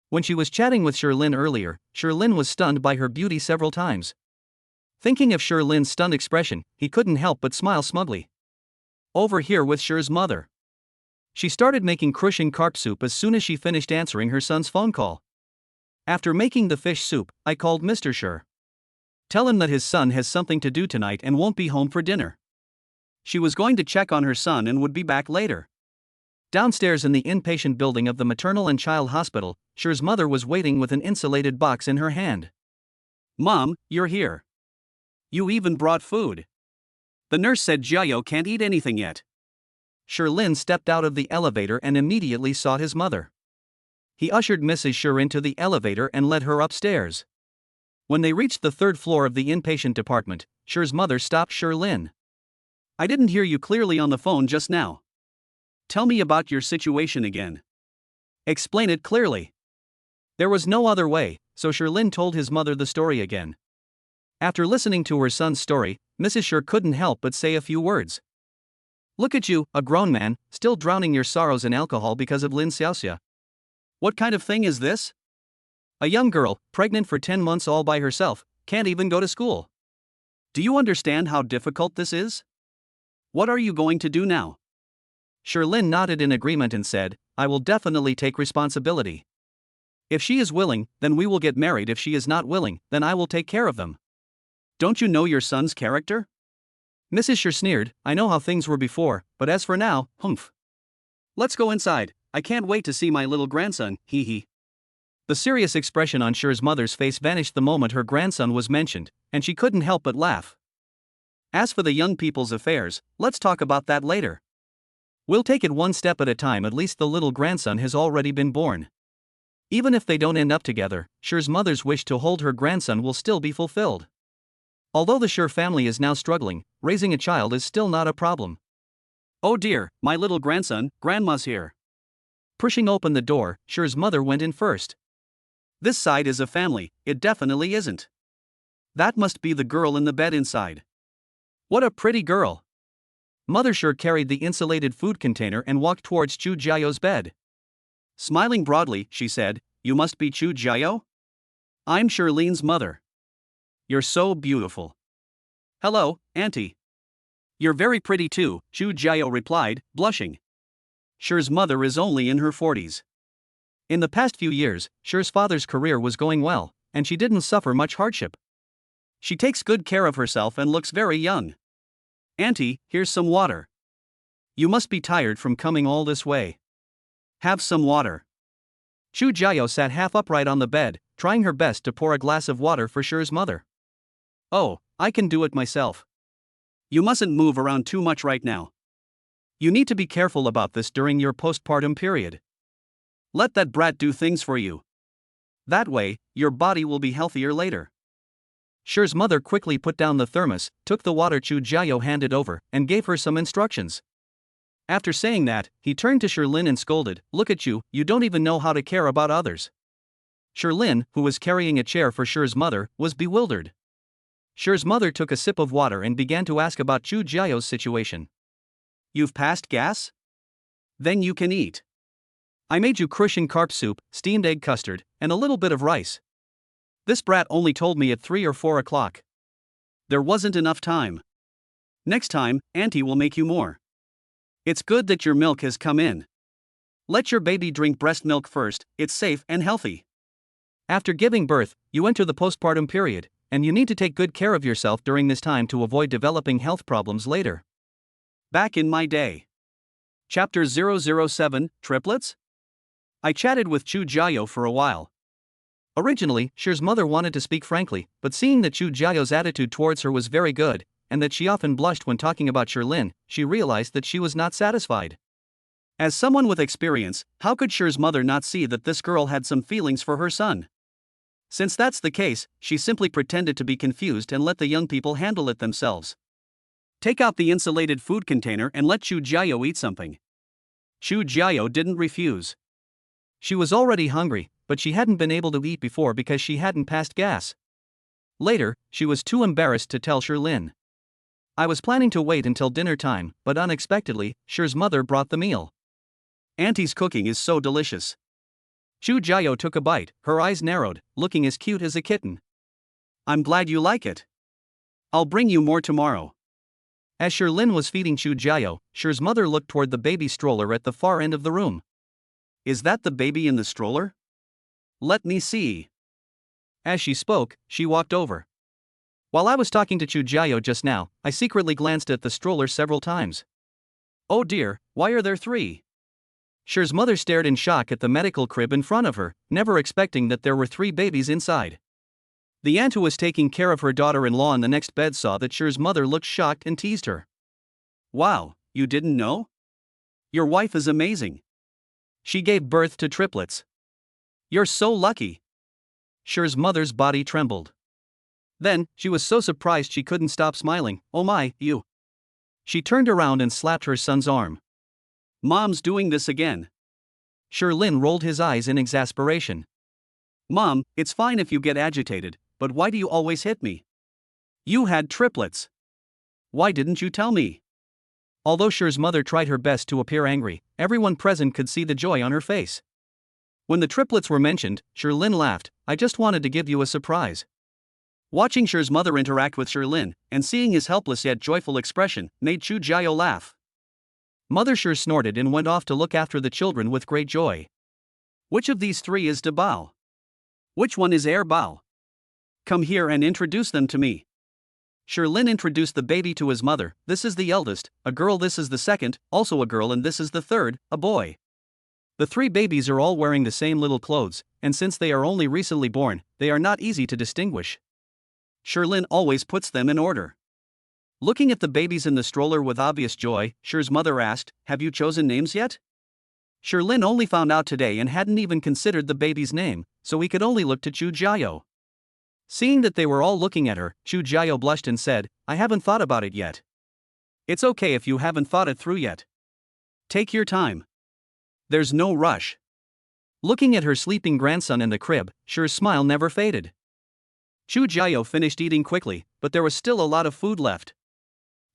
When she was chatting with Sherlyn earlier, Sherlyn was stunned by her beauty several times. Thinking of Sherlyn's stunned expression, he couldn't help but smile smugly. Over here with Shir's mother. She started making crushing carp soup as soon as she finished answering her son's phone call. After making the fish soup, I called Mr. Shir. Tell him that his son has something to do tonight and won't be home for dinner. She was going to check on her son and would be back later. Downstairs in the inpatient building of the maternal and child hospital, Shir's mother was waiting with an insulated box in her hand. Mom, you're here. You even brought food. The nurse said Jiao can't eat anything yet. Shirlin stepped out of the elevator and immediately sought his mother. He ushered Mrs. Shir into the elevator and led her upstairs. When they reached the third floor of the inpatient department, Shir's mother stopped Shirlin. I didn't hear you clearly on the phone just now. Tell me about your situation again. Explain it clearly. There was no other way, so Shirlin told his mother the story again. After listening to her son's story, Mrs. Shir couldn't help but say a few words. Look at you, a grown man, still drowning your sorrows in alcohol because of Lin Xiaoxia. What kind of thing is this? A young girl, pregnant for 10 months all by herself, can't even go to school. Do you understand how difficult this is? What are you going to do now? Shirlin nodded in agreement and said, I will definitely take responsibility. If she is willing, then we will get married. If she is not willing, then I will take care of them. Don't you know your son's character? Mrs. Shir sneered, I know how things were before, but as for now, humph. Let's go inside, I can't wait to see my little grandson, hee hee. The serious expression on Shir's mother's face vanished the moment her grandson was mentioned, and she couldn't help but laugh. As for the young people's affairs, let's talk about that later. We'll take it one step at a time. At least the little grandson has already been born. Even if they don't end up together, Shir's mother's wish to hold her grandson will still be fulfilled. Although the Shir family is now struggling, raising a child is still not a problem. Oh dear, my little grandson, grandma's here. Pushing open the door, Shir's mother went in first. This side is a family, it definitely isn't. That must be the girl in the bed inside. What a pretty girl. Mother Shir carried the insulated food container and walked towards Chu Jiao's bed. Smiling broadly, she said, You must be Chu Jiao? I'm Shirlene's mother. You're so beautiful. Hello, Auntie. You're very pretty too, Chu Jiao replied, blushing. Shir's mother is only in her 40s. In the past few years, Shir's father's career was going well, and she didn't suffer much hardship. She takes good care of herself and looks very young. Auntie, here's some water. You must be tired from coming all this way. Have some water. Chu Jiao sat half upright on the bed, trying her best to pour a glass of water for Shir's mother. Oh, I can do it myself. You mustn't move around too much right now. You need to be careful about this during your postpartum period. Let that brat do things for you. That way, your body will be healthier later. Shir's mother quickly put down the thermos, took the water Chu Jiao handed over, and gave her some instructions. After saying that, he turned to Shirlin and scolded, Look at you, you don't even know how to care about others. Shirlin, who was carrying a chair for Shir's mother, was bewildered. Shir's mother took a sip of water and began to ask about Chu Jiao's situation. You've passed gas? Then you can eat. I made you crushing carp soup, steamed egg custard, and a little bit of rice. This brat only told me at 3 or 4 o'clock. There wasn't enough time. Next time, Auntie will make you more. It's good that your milk has come in. Let your baby drink breast milk first, it's safe and healthy. After giving birth, you enter the postpartum period, and you need to take good care of yourself during this time to avoid developing health problems later. Back in my day. Chapter 007, Triplets? I chatted with Chu Jiao for a while. Originally, Shir's mother wanted to speak frankly, but seeing that Chu Jiao's attitude towards her was very good, and that she often blushed when talking about Shirlin, she realized that she was not satisfied. As someone with experience, how could Shir's mother not see that this girl had some feelings for her son? Since that's the case, she simply pretended to be confused and let the young people handle it themselves. Take out the insulated food container and let Chu Jiao eat something. Chu Jiao didn't refuse. She was already hungry, but she hadn't been able to eat before because she hadn't passed gas. Later, she was too embarrassed to tell Shirlin. I was planning to wait until dinner time, but unexpectedly, Shir's mother brought the meal. Auntie's cooking is so delicious. Chu Jiao took a bite, her eyes narrowed, looking as cute as a kitten. I'm glad you like it. I'll bring you more tomorrow. As Sherlin was feeding Chu Jiao, Sher's mother looked toward the baby stroller at the far end of the room. Is that the baby in the stroller? Let me see. As she spoke, she walked over. While I was talking to Chu Jiao just now, I secretly glanced at the stroller several times. Oh dear, why are there three? Sher's mother stared in shock at the medical crib in front of her, never expecting that there were three babies inside. The aunt who was taking care of her daughter-in-law in the next bed saw that Sher's mother looked shocked and teased her. Wow, you didn't know? Your wife is amazing. She gave birth to triplets. You're so lucky. Sher's mother's body trembled. Then, she was so surprised she couldn't stop smiling. Oh my, you. She turned around and slapped her son's arm. Mom's doing this again. Sherlin rolled his eyes in exasperation. Mom, it's fine if you get agitated, but why do you always hit me? You had triplets. Why didn't you tell me? Although Sher's mother tried her best to appear angry, everyone present could see the joy on her face. When the triplets were mentioned, Sherlin laughed. I just wanted to give you a surprise. Watching Sher's mother interact with Sherlin, and seeing his helpless yet joyful expression, made Chu Jiao laugh. Mother Sher snorted and went off to look after the children with great joy. Which of these three is De Bao? Which one is Air Bao? Come here and introduce them to me. Sherlin introduced the baby to his mother. This is the eldest, a girl. This is the second, also a girl, and this is the third, a boy. The three babies are all wearing the same little clothes, and since they are only recently born, they are not easy to distinguish. Sherlin always puts them in order. Looking at the babies in the stroller with obvious joy, Sher's mother asked, have you chosen names yet? Sherlin only found out today and hadn't even considered the baby's name, so he could only look to Chu Jiao. Seeing that they were all looking at her, Chu Jiao blushed and said, I haven't thought about it yet. It's okay if you haven't thought it through yet. Take your time. There's no rush. Looking at her sleeping grandson in the crib, Sher's smile never faded. Chu Jiao finished eating quickly, but there was still a lot of food left.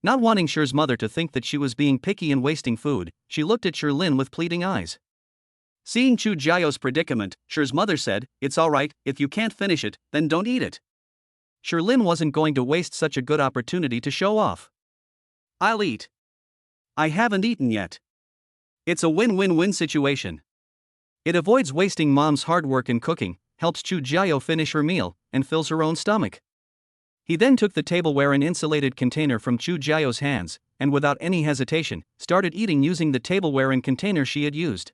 Not wanting Sher's mother to think that she was being picky and wasting food, she looked at Sherlin with pleading eyes. Seeing Chu Jiao's predicament, Sher's mother said, it's alright, if you can't finish it, then don't eat it. Sherlin wasn't going to waste such a good opportunity to show off. I'll eat. I haven't eaten yet. It's a win-win-win situation. It avoids wasting mom's hard work in cooking, helps Chu Jiao finish her meal, and fills her own stomach. He then took the tableware and insulated container from Chu Jiao's hands, and without any hesitation, started eating using the tableware and container she had used.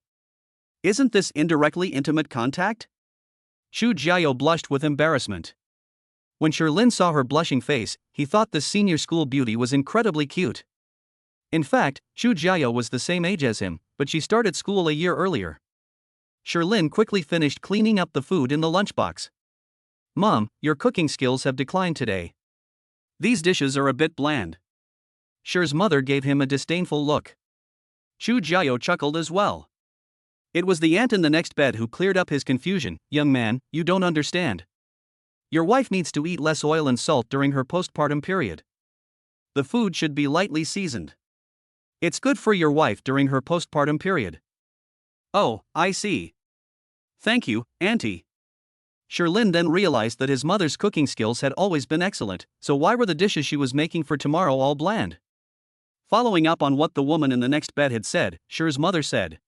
Isn't this indirectly intimate contact? Chu Jiao blushed with embarrassment. When Sherlin saw her blushing face, he thought this senior school beauty was incredibly cute. In fact, Chu Jiao was the same age as him, but she started school a year earlier. Sherlin quickly finished cleaning up the food in the lunchbox. Mom, your cooking skills have declined today. These dishes are a bit bland. Sher's mother gave him a disdainful look. Chu Jiao chuckled as well. It was the aunt in the next bed who cleared up his confusion. Young man, you don't understand. Your wife needs to eat less oil and salt during her postpartum period. The food should be lightly seasoned. It's good for your wife during her postpartum period. Oh, I see. Thank you, Auntie. Sherlin then realized that his mother's cooking skills had always been excellent, so why were the dishes she was making for tomorrow all bland? Following up on what the woman in the next bed had said, Sher's mother said,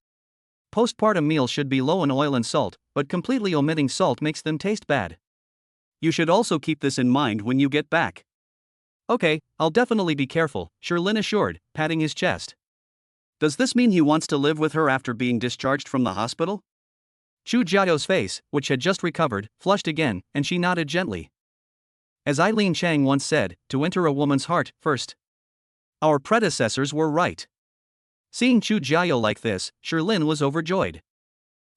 postpartum meals should be low in oil and salt, but completely omitting salt makes them taste bad. You should also keep this in mind when you get back. Okay, I'll definitely be careful, Sherlin assured, patting his chest. Does this mean he wants to live with her after being discharged from the hospital? Chu Jiao's face, which had just recovered, flushed again, and she nodded gently. As Eileen Chang once said, to enter a woman's heart, first. Our predecessors were right. Seeing Chu Jiao like this, Sherlin was overjoyed.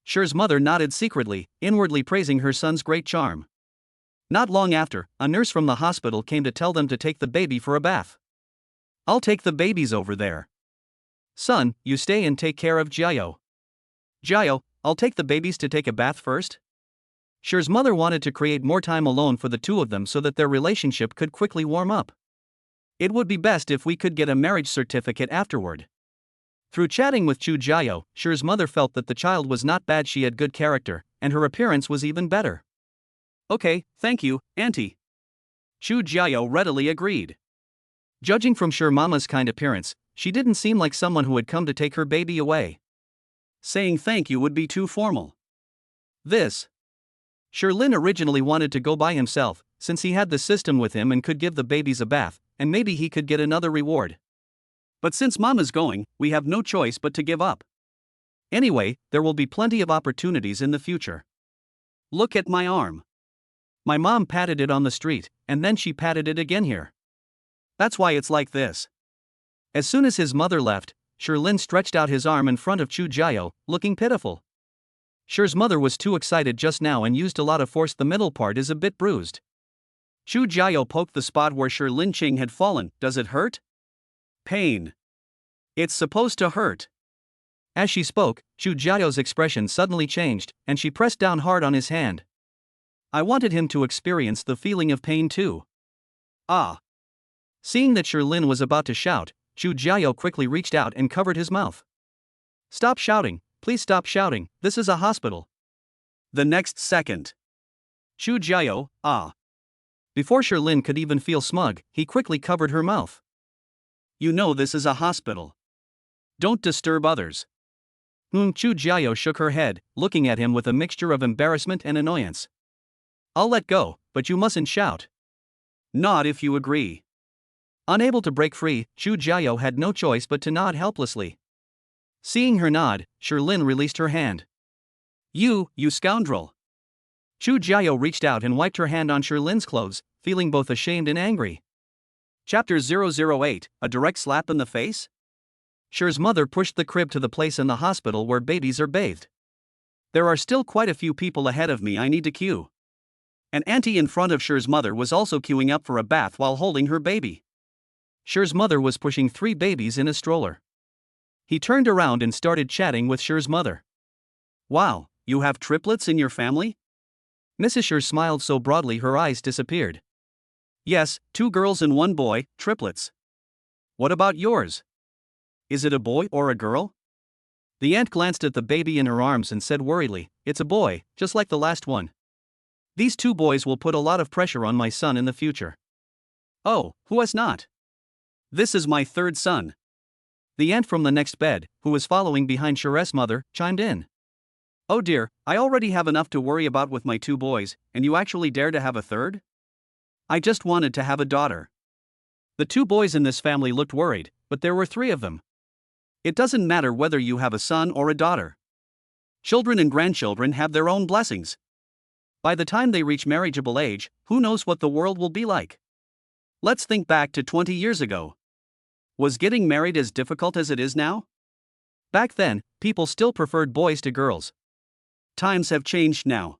Sher's mother nodded secretly, inwardly praising her son's great charm. Not long after, a nurse from the hospital came to tell them to take the baby for a bath. I'll take the babies over there. Son, you stay and take care of Jiao. Jiao, I'll take the babies to take a bath first. Sher's mother wanted to create more time alone for the two of them so that their relationship could quickly warm up. It would be best if we could get a marriage certificate afterward. Through chatting with Chu Jiao, Sher's mother felt that the child was not bad. She had good character, and her appearance was even better. Okay, thank you, Auntie. Chu Jiao readily agreed. Judging from Sher Mama's kind appearance, she didn't seem like someone who had come to take her baby away. Saying thank you would be too formal. Sherlin originally wanted to go by himself, since he had the system with him and could give the babies a bath, and maybe he could get another reward. But since Mama's going, we have no choice but to give up. Anyway, there will be plenty of opportunities in the future. Look at my arm. My mom patted it on the street, and then she patted it again here. That's why it's like this. As soon as his mother left, Sherlin stretched out his arm in front of Chu Jiao, looking pitiful. Sher's mother was too excited just now and used a lot of force. The middle part is a bit bruised. Chu Jiao poked the spot where Sherlin Qing had fallen. Does it hurt? Pain. It's supposed to hurt. As she spoke, Chu Jiao's expression suddenly changed, and she pressed down hard on his hand. I wanted him to experience the feeling of pain too. Ah. Seeing that Sherlin was about to shout, Chu Jiao quickly reached out and covered his mouth. Stop shouting, please stop shouting, this is a hospital. The next second. Chu Jiao, ah. Before Sherlin could even feel smug, he quickly covered her mouth. You know this is a hospital. Don't disturb others. Chu Jiao shook her head, looking at him with a mixture of embarrassment and annoyance. I'll let go, but you mustn't shout. Not if you agree. Unable to break free, Chu Jiao had no choice but to nod helplessly. Seeing her nod, Sherlin released her hand. You scoundrel. Chu Jiao reached out and wiped her hand on Sherlin's clothes, feeling both ashamed and angry. Chapter 008, a direct slap in the face? Sher's mother pushed the crib to the place in the hospital where babies are bathed. There are still quite a few people ahead of me I need to queue. An auntie in front of Sher's mother was also queuing up for a bath while holding her baby. Sher's mother was pushing 3 babies in a stroller. He turned around and started chatting with Sher's mother. Wow, you have triplets in your family? Mrs. Sher smiled so broadly her eyes disappeared. Yes, 2 girls and 1 boy, triplets. What about yours? Is it a boy or a girl? The aunt glanced at the baby in her arms and said worriedly, it's a boy, just like the last one. These 2 boys will put a lot of pressure on my son in the future. Oh, who has not? This is my 3rd son. The aunt from the next bed, who was following behind Sher's mother, chimed in. Oh dear, I already have enough to worry about with my 2 boys, and you actually dare to have a 3rd? I just wanted to have a daughter. The 2 boys in this family looked worried, but there were 3 of them. It doesn't matter whether you have a son or a daughter. Children and grandchildren have their own blessings. By the time they reach marriageable age, who knows what the world will be like? Let's think back to 20 years ago. Was getting married as difficult as it is now? Back then, people still preferred boys to girls. Times have changed now.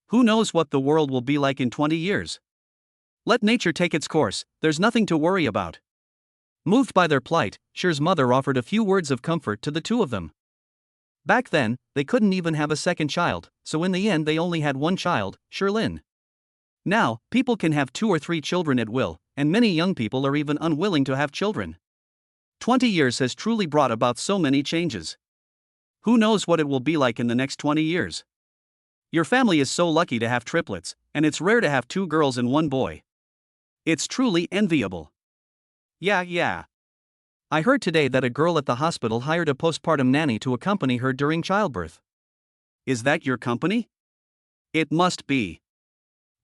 Who knows what the world will be like in 20 years? Let nature take its course, there's nothing to worry about. Moved by their plight, Sher's mother offered a few words of comfort to the 2 of them. Back then, they couldn't even have a second child, so in the end they only had 1 child, Sherlin. Now, people can have 2 or 3 children at will, and many young people are even unwilling to have children. 20 years has truly brought about so many changes. Who knows what it will be like in the next 20 years? Your family is so lucky to have triplets, and it's rare to have 2 girls and 1 boy. It's truly enviable. Yeah. I heard today that a girl at the hospital hired a postpartum nanny to accompany her during childbirth. Is that your company? It must be.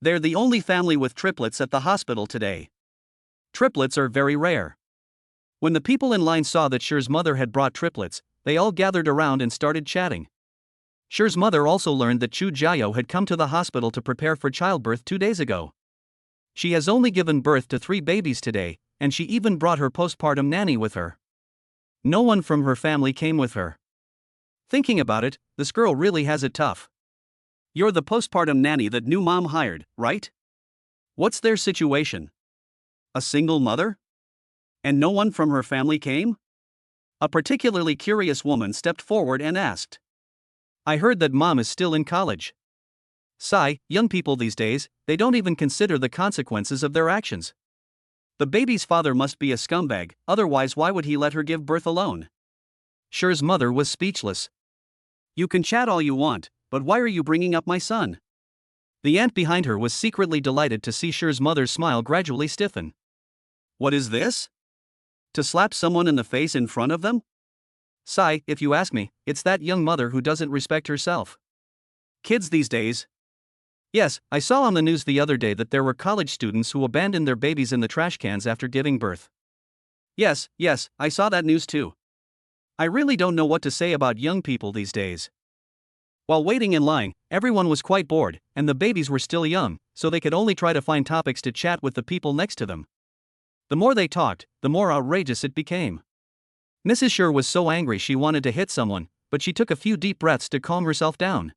They're the only family with triplets at the hospital today. Triplets are very rare. When the people in line saw that Sher's mother had brought triplets, they all gathered around and started chatting. Sher's mother also learned that Chu Jiao had come to the hospital to prepare for childbirth 2 days ago. She has only given birth to 3 babies today, and she even brought her postpartum nanny with her. No one from her family came with her. Thinking about it, this girl really has it tough. You're the postpartum nanny that new mom hired, right? What's their situation? A single mother? And no one from her family came? A particularly curious woman stepped forward and asked. I heard that mom is still in college. Sigh, young people these days, they don't even consider the consequences of their actions. The baby's father must be a scumbag, otherwise why would he let her give birth alone? Sher's mother was speechless. You can chat all you want, but why are you bringing up my son? The aunt behind her was secretly delighted to see Sher's mother's smile gradually stiffen. What is this? To slap someone in the face in front of them? Sigh, if you ask me, it's that young mother who doesn't respect herself. Kids these days. Yes, I saw on the news the other day that there were college students who abandoned their babies in the trash cans after giving birth. Yes, I saw that news too. I really don't know what to say about young people these days. While waiting in line, everyone was quite bored, and the babies were still young, so they could only try to find topics to chat with the people next to them. The more they talked, the more outrageous it became. Mrs. Sher was so angry she wanted to hit someone, but she took a few deep breaths to calm herself down.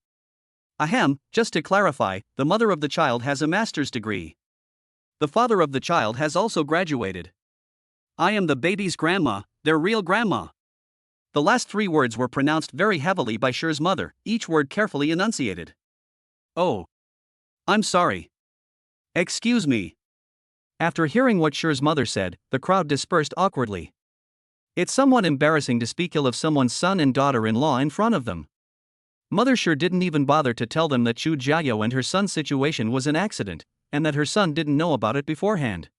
Ahem, just to clarify, the mother of the child has a master's degree. The father of the child has also graduated. I am the baby's grandma, their real grandma. The last 3 words were pronounced very heavily by Sher's mother, each word carefully enunciated. Oh. I'm sorry. Excuse me. After hearing what Sher's mother said, the crowd dispersed awkwardly. It's somewhat embarrassing to speak ill of someone's son and daughter-in-law in front of them. Mother Sher didn't even bother to tell them that Chu Jiao and her son's situation was an accident, and that her son didn't know about it beforehand.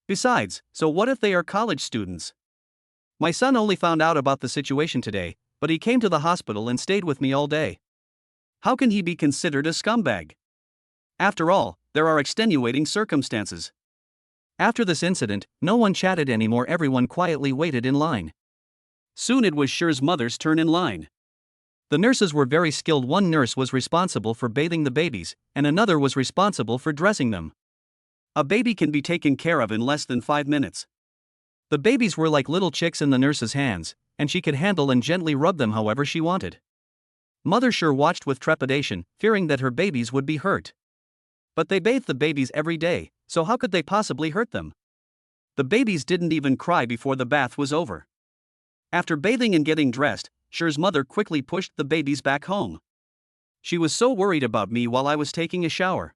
Besides, so what if they are college students? My son only found out about the situation today, but he came to the hospital and stayed with me all day. How can he be considered a scumbag? After all, there are extenuating circumstances. After this incident, no one chatted anymore, everyone quietly waited in line. Soon it was Sher's mother's turn in line. The nurses were very skilled. One nurse was responsible for bathing the babies, and another was responsible for dressing them. A baby can be taken care of in less than 5 minutes. The babies were like little chicks in the nurse's hands, and she could handle and gently rub them however she wanted. Mother Sher watched with trepidation, fearing that her babies would be hurt. But they bathed the babies every day, so how could they possibly hurt them? The babies didn't even cry before the bath was over. After bathing and getting dressed, Sher's mother quickly pushed the babies back home. She was so worried about me while I was taking a shower.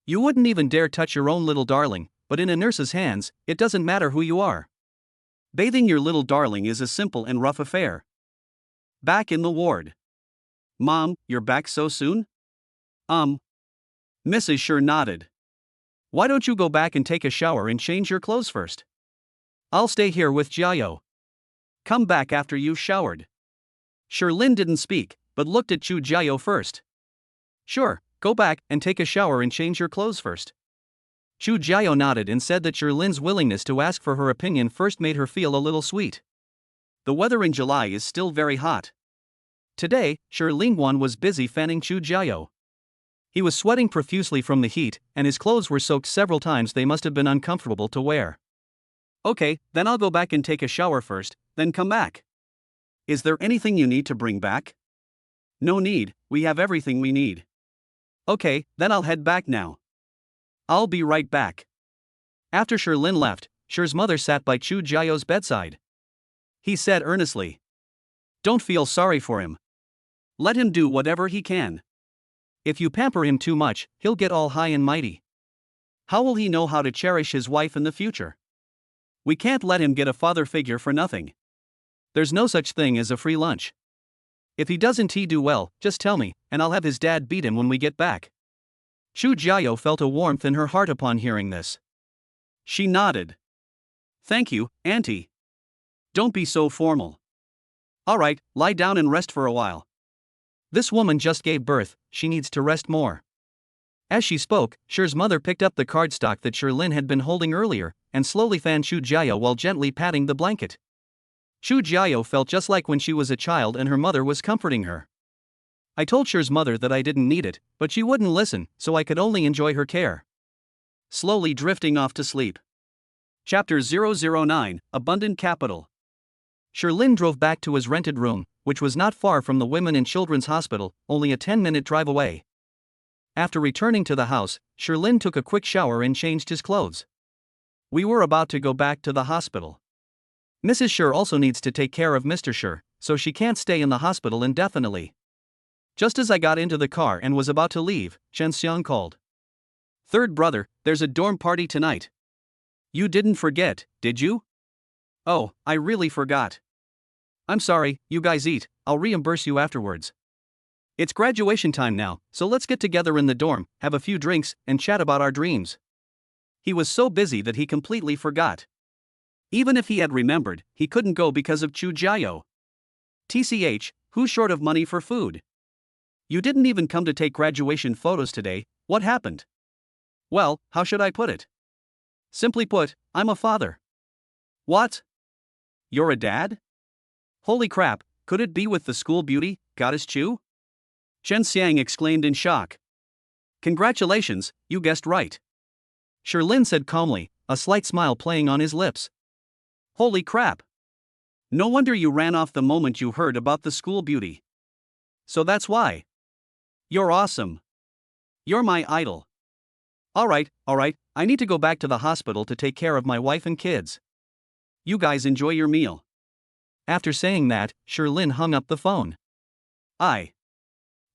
You wouldn't even dare touch your own little darling, but in a nurse's hands, it doesn't matter who you are. Bathing your little darling is a simple and rough affair. Back in the ward. Mom, you're back so soon? Mrs. Sher nodded. Why don't you go back and take a shower and change your clothes first? I'll stay here with Jiao. Come back after you've showered. Sherlin didn't speak, but looked at Chu Jiao first. Sure, go back and take a shower and change your clothes first. Chu Jiao nodded and said that Sherlin's willingness to ask for her opinion first made her feel a little sweet. The weather in July is still very hot. Today, Sherlingwan was busy fanning Chu Jiao. He was sweating profusely from the heat, and his clothes were soaked several times. They must have been uncomfortable to wear. Okay, then I'll go back and take a shower first, then come back. Is there anything you need to bring back? No need, we have everything we need. Okay, then I'll head back now. I'll be right back. After Sherlin left, Sher's mother sat by Chu Jiao's bedside. He said earnestly, don't feel sorry for him. Let him do whatever he can. If you pamper him too much, he'll get all high and mighty. How will he know how to cherish his wife in the future? We can't let him get a father figure for nothing. There's no such thing as a free lunch. If he doesn't do well, just tell me, and I'll have his dad beat him when we get back. Chu Jiao felt a warmth in her heart upon hearing this. She nodded. Thank you, Auntie. Don't be so formal. Alright, lie down and rest for a while. This woman just gave birth, she needs to rest more. As she spoke, Sher's mother picked up the cardstock that Sherlin had been holding earlier, and slowly fanned Chu Jiao while gently patting the blanket. Chu Jiao felt just like when she was a child and her mother was comforting her. I told Sher's mother that I didn't need it, but she wouldn't listen, so I could only enjoy her care. Slowly drifting off to sleep. Chapter 009, Abundant Capital. Sherlin drove back to his rented room, which was not far from the Women and Children's Hospital, only a 10-minute drive away. After returning to the house, Sherlin took a quick shower and changed his clothes. We were about to go back to the hospital. Mrs. Sher also needs to take care of Mr. Sher, so she can't stay in the hospital indefinitely. Just as I got into the car and was about to leave, Chen Xiang called. Third brother, there's a dorm party tonight. You didn't forget, did you? Oh, I really forgot. I'm sorry, you guys eat, I'll reimburse you afterwards. It's graduation time now, so let's get together in the dorm, have a few drinks, and chat about our dreams. He was so busy that he completely forgot. Even if he had remembered, he couldn't go because of Chu Jiao. TCH, who's short of money for food? You didn't even come to take graduation photos today, what happened? Well, how should I put it? Simply put, I'm a father. What? You're a dad? Holy crap, could it be with the school beauty, Goddess Chu? Chen Xiang exclaimed in shock. Congratulations, you guessed right. Sherlin said calmly, a slight smile playing on his lips. Holy crap. No wonder you ran off the moment you heard about the school beauty. So that's why. You're awesome. You're my idol. Alright, I need to go back to the hospital to take care of my wife and kids. You guys enjoy your meal. After saying that, Sherlin hung up the phone. I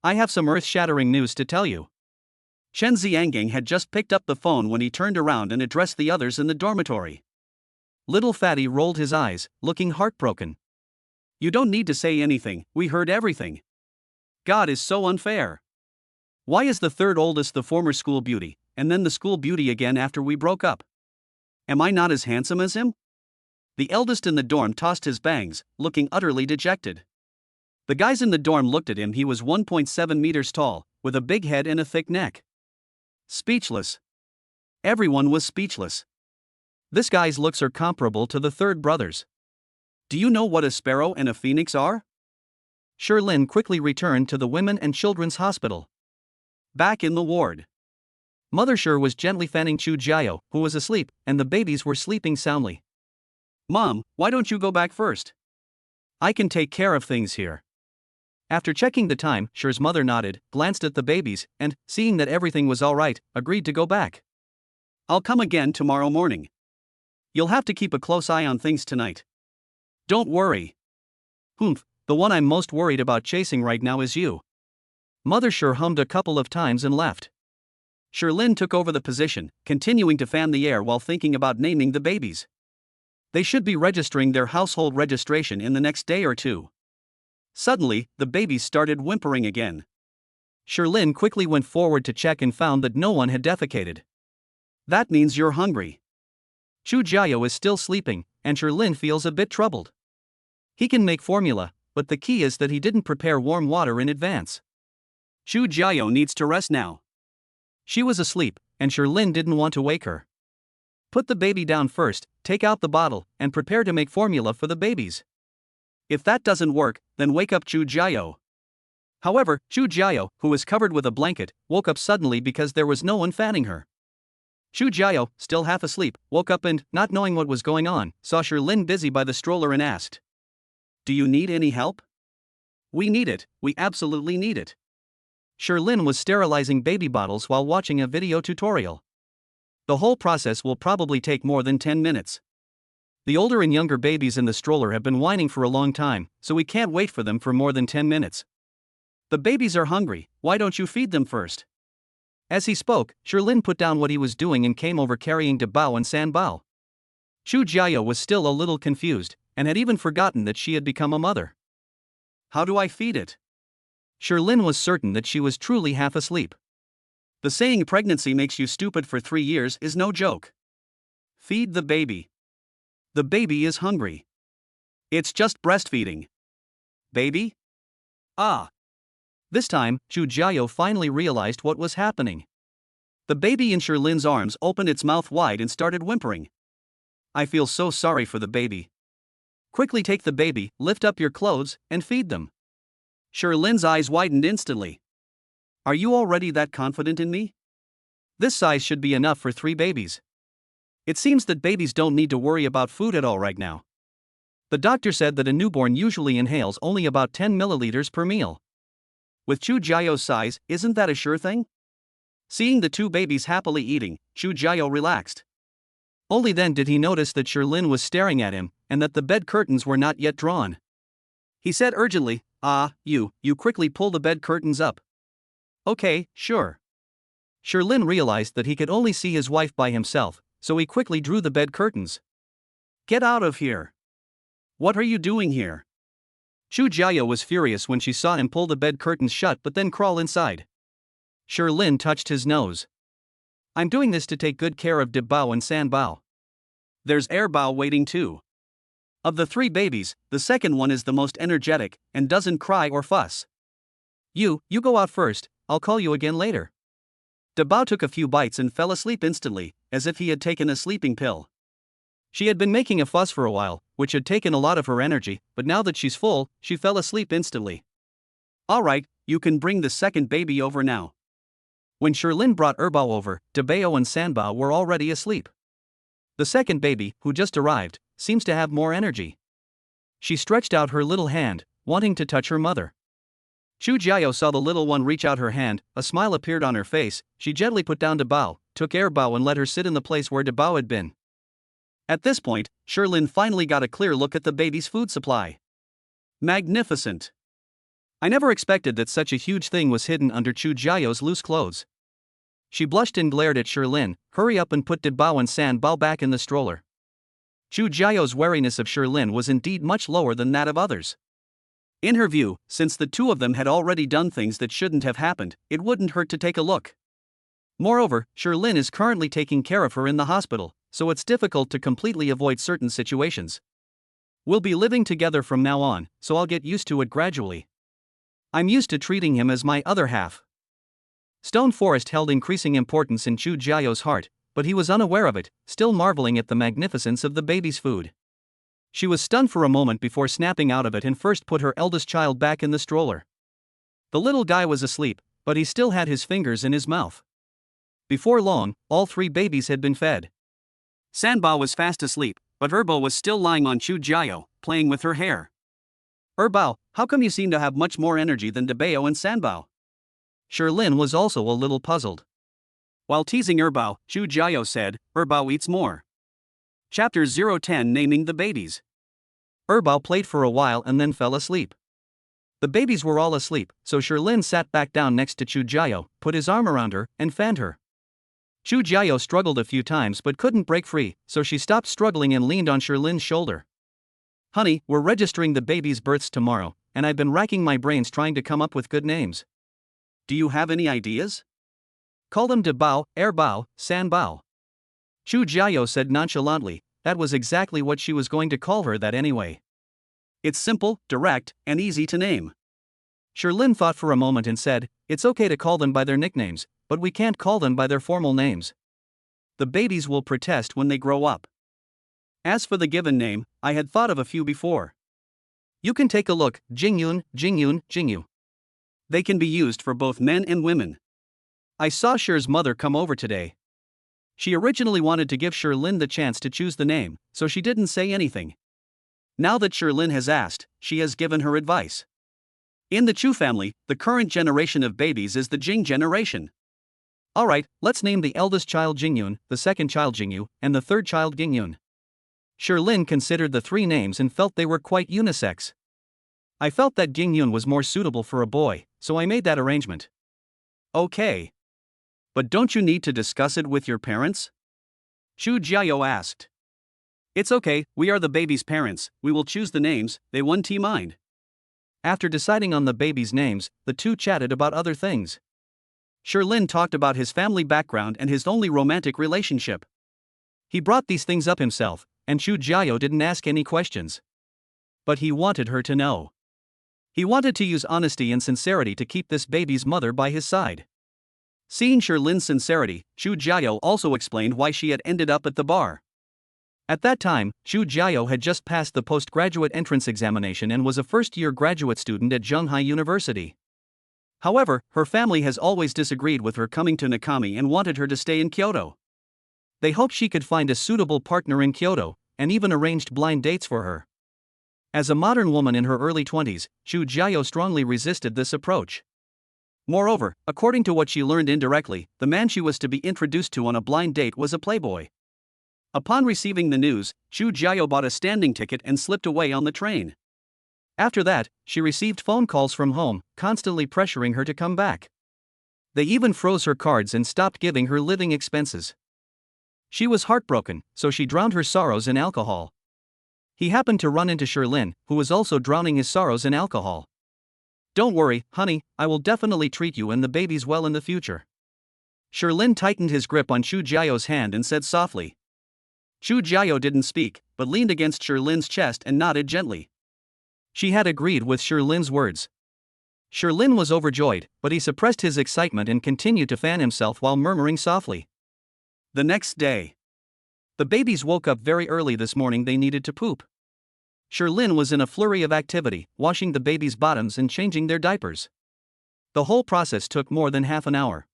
have some earth-shattering news to tell you. Chen Xiangang had just picked up the phone when he turned around and addressed the others in the dormitory. Little Fatty rolled his eyes, looking heartbroken. You don't need to say anything, we heard everything. God is so unfair. Why is the third oldest the former school beauty, and then the school beauty again after we broke up? Am I not as handsome as him? The eldest in the dorm tossed his bangs, looking utterly dejected. The guys in the dorm looked at him. He was 1.7 meters tall, with a big head and a thick neck. Speechless. Everyone was speechless. This guy's looks are comparable to the third brother's. Do you know what a sparrow and a phoenix are? Sherlin quickly returned to the Women and Children's Hospital. Back in the ward, Mother Sher was gently fanning Chu Jiao, who was asleep, and the babies were sleeping soundly. Mom, why don't you go back first? I can take care of things here. After checking the time, Sher's mother nodded, glanced at the babies, and, seeing that everything was alright, agreed to go back. I'll come again tomorrow morning. You'll have to keep a close eye on things tonight. Don't worry. Humph, the one I'm most worried about chasing right now is you. Mother Sher hummed a couple of times and left. Sherlin took over the position, continuing to fan the air while thinking about naming the babies. They should be registering their household registration in the next day or two. Suddenly, the babies started whimpering again. Sherlin quickly went forward to check and found that no one had defecated. That means you're hungry. Chu Jiao is still sleeping, and Sherlin feels a bit troubled. He can make formula, but the key is that he didn't prepare warm water in advance. Chu Jiao needs to rest now. She was asleep, and Sherlin didn't want to wake her. Put the baby down first, take out the bottle, and prepare to make formula for the babies. If that doesn't work, then wake up Chu Jiao. However, Chu Jiao, who was covered with a blanket, woke up suddenly because there was no one fanning her. Chu Jiao, still half asleep, woke up and, not knowing what was going on, saw Sherlin busy by the stroller and asked, Do you need any help? We need it, we absolutely need it. Sherlin was sterilizing baby bottles while watching a video tutorial. The whole process will probably take more than 10 minutes. The older and younger babies in the stroller have been whining for a long time, so we can't wait for them for more than 10 minutes. The babies are hungry, why don't you feed them first? As he spoke, Sherlin put down what he was doing and came over carrying De Bao and San Bao. Chu Jiao was still a little confused, and had even forgotten that she had become a mother. How do I feed it? Sherlin was certain that she was truly half asleep. The saying pregnancy makes you stupid for 3 years is no joke. Feed the baby. The baby is hungry. It's just breastfeeding. Baby? Ah. This time, Chu Jiao finally realized what was happening. The baby in Sherlin's arms opened its mouth wide and started whimpering. I feel so sorry for the baby. Quickly take the baby, lift up your clothes, and feed them. Sherlin's eyes widened instantly. Are you already that confident in me? This size should be enough for 3 babies. It seems that babies don't need to worry about food at all right now. The doctor said that a newborn usually inhales only about 10 milliliters per meal. With Chu Jiao's size, isn't that a sure thing? Seeing the 2 babies happily eating, Chu Jiao relaxed. Only then did he notice that Sherlin was staring at him, and that the bed curtains were not yet drawn. He said urgently, you quickly pull the bed curtains up. Okay, sure. Sherlin realized that he could only see his wife by himself, so he quickly drew the bed curtains. Get out of here. What are you doing here? Chu Jiao was furious when she saw him pull the bed curtains shut but then crawl inside. Sherlin touched his nose. I'm doing this to take good care of Dib Bao and San Bao. There's Air Bao waiting too. Of the 3 babies, the second one is the most energetic and doesn't cry or fuss. You go out first, I'll call you again later. Dib Bao took a few bites and fell asleep instantly, as if he had taken a sleeping pill. She had been making a fuss for a while, which had taken a lot of her energy, but now that she's full, she fell asleep instantly. Alright, you can bring the second baby over now. When Sherlyn brought Erbao over, Debao and Sanbao were already asleep. The second baby, who just arrived, seems to have more energy. She stretched out her little hand, wanting to touch her mother. Chu Jiao saw the little one reach out her hand, a smile appeared on her face. She gently put down Debao, took Erbao and let her sit in the place where Debao had been. At this point, Sherlyn finally got a clear look at the baby's food supply. Magnificent! I never expected that such a huge thing was hidden under Chu Jiao's loose clothes. She blushed and glared at Sherlyn. Hurry up and put Debao and San Bao back in the stroller. Chu Jiao's wariness of Sherlyn was indeed much lower than that of others. In her view, since the two of them had already done things that shouldn't have happened, it wouldn't hurt to take a look. Moreover, Sherlyn is currently taking care of her in the hospital, so it's difficult to completely avoid certain situations. We'll be living together from now on, so I'll get used to it gradually. I'm used to treating him as my other half. Stone Forest held increasing importance in Chu Jiao's heart, but he was unaware of it, still marveling at the magnificence of the baby's food. She was stunned for a moment before snapping out of it and first put her eldest child back in the stroller. The little guy was asleep, but he still had his fingers in his mouth. Before long, all 3 babies had been fed. Sanbao was fast asleep, but Erbao was still lying on Chu Jiao, playing with her hair. Erbao, how come you seem to have much more energy than Debao and Sanbao? Sherlyn was also a little puzzled. While teasing Erbao, Chu Jiao said, Erbao eats more. Chapter 010 Naming the Babies. Erbao played for a while and then fell asleep. The babies were all asleep, so Sherlyn sat back down next to Chu Jiao, put his arm around her, and fanned her. Chu Jiao struggled a few times but couldn't break free, so she stopped struggling and leaned on Sherlyn's shoulder. Honey, we're registering the babies' births tomorrow, and I've been racking my brains trying to come up with good names. Do you have any ideas? Call them Debao, Erbao, Sanbao. Chu Jiao said nonchalantly. That was exactly what she was going to call her that anyway. It's simple, direct, and easy to name. Sherlyn thought for a moment and said, it's okay to call them by their nicknames, but we can't call them by their formal names. The babies will protest when they grow up. As for the given name, I had thought of a few before. You can take a look, Jingyun, Jingyun, Jingyu. They can be used for both men and women. I saw Sher's mother come over today. She originally wanted to give Sherlyn the chance to choose the name, so she didn't say anything. Now that Sherlyn has asked, she has given her advice. In the Chu family, the current generation of babies is the Jing generation. Alright, let's name the eldest child Jingyun, the second child Jingyu, and the third child Gingyun. Sherlyn considered the 3 names and felt they were quite unisex. I felt that Gingyun was more suitable for a boy, so I made that arrangement. Okay. But don't you need to discuss it with your parents? Chu Jiao asked. It's okay, we are the baby's parents, we will choose the names, they won't mind. After deciding on the baby's names, the two chatted about other things. Sherlyn talked about his family background and his only romantic relationship. He brought these things up himself, and Chu Jiao didn't ask any questions. But he wanted her to know. He wanted to use honesty and sincerity to keep this baby's mother by his side. Seeing Sherlyn's sincerity, Chu Jiao also explained why she had ended up at the bar. At that time, Chu Jiao had just passed the postgraduate entrance examination and was a first-year graduate student at Zhonghai University. However, her family has always disagreed with her coming to Nakami and wanted her to stay in Kyoto. They hoped she could find a suitable partner in Kyoto, and even arranged blind dates for her. As a modern woman in her early 20s, Chu Jiao strongly resisted this approach. Moreover, according to what she learned indirectly, the man she was to be introduced to on a blind date was a playboy. Upon receiving the news, Chu Jiao bought a standing ticket and slipped away on the train. After that, she received phone calls from home, constantly pressuring her to come back. They even froze her cards and stopped giving her living expenses. She was heartbroken, so she drowned her sorrows in alcohol. He happened to run into Sherlyn, who was also drowning his sorrows in alcohol. Don't worry, honey, I will definitely treat you and the babies well in the future. Sherlin tightened his grip on Chu Jiao's hand and said softly. Chu Jiao didn't speak, but leaned against Sherlin's chest and nodded gently. She had agreed with Sherlin's words. Sherlin was overjoyed, but he suppressed his excitement and continued to fan himself while murmuring softly. The next day. The babies woke up very early this morning. They needed to poop. Sherlin was in a flurry of activity, washing the babies' bottoms and changing their diapers. The whole process took more than half an hour.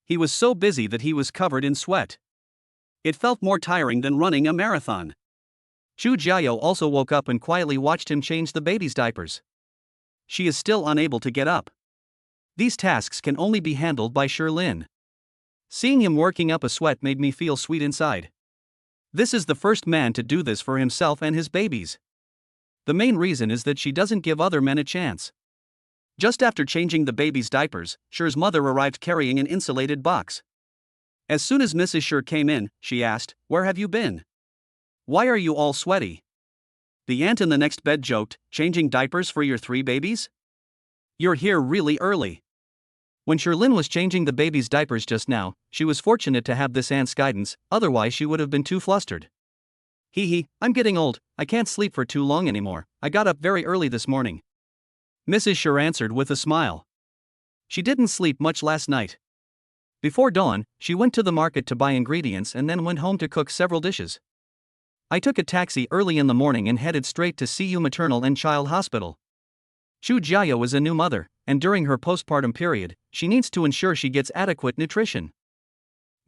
He was so busy that he was covered in sweat. It felt more tiring than running a marathon. Chu Jiao also woke up and quietly watched him change the baby's diapers. She is still unable to get up. These tasks can only be handled by Sherlin. Seeing him working up a sweat made me feel sweet inside. This is the first man to do this for himself and his babies. The main reason is that she doesn't give other men a chance. Just after changing the baby's diapers, Sher's mother arrived carrying an insulated box. As soon as Mrs. Sher came in, she asked, "Where have you been? Why are you all sweaty?" The aunt in the next bed joked, "Changing diapers for your 3 babies? You're here really early." When Sherlin was changing the baby's diapers just now, she was fortunate to have this aunt's guidance, otherwise she would have been too flustered. I'm getting old, I can't sleep for too long anymore, I got up very early this morning. Mrs. Sher answered with a smile. She didn't sleep much last night. Before dawn, she went to the market to buy ingredients and then went home to cook several dishes. I took a taxi early in the morning and headed straight to CU Maternal and Child Hospital. Chu Jiao is a new mother, and during her postpartum period, she needs to ensure she gets adequate nutrition.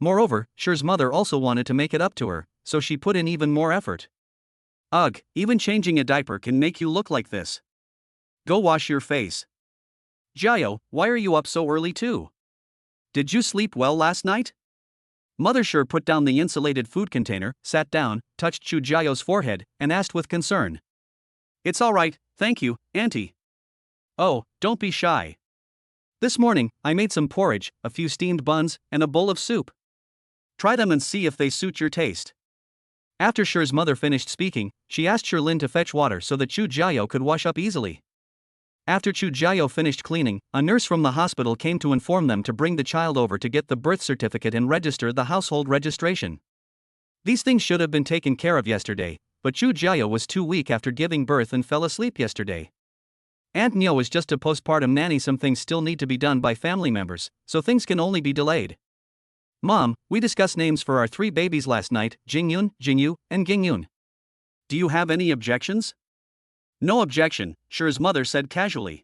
Moreover, Sher's mother also wanted to make it up to her, so she put in even more effort. Ugh, even changing a diaper can make you look like this. Go wash your face. Jiao, why are you up so early too? Did you sleep well last night? Mother Sher put down the insulated food container, sat down, touched Chu Jiao's forehead, and asked with concern. It's all right, thank you, Auntie. Oh, don't be shy. This morning, I made some porridge, a few steamed buns, and a bowl of soup. Try them and see if they suit your taste. After Sher's mother finished speaking, she asked Sherlin to fetch water so that Chu Jiao could wash up easily. After Chu Jiao finished cleaning, a nurse from the hospital came to inform them to bring the child over to get the birth certificate and register the household registration. These things should have been taken care of yesterday, but Chu Jiao was too weak after giving birth and fell asleep yesterday. Aunt Nyo is just a postpartum nanny. Some things still need to be done by family members, so things can only be delayed. Mom, we discussed names for our 3 babies last night, Jingyun, Jingyu, and Gingyun. Do you have any objections? No objection, Sher's mother said casually.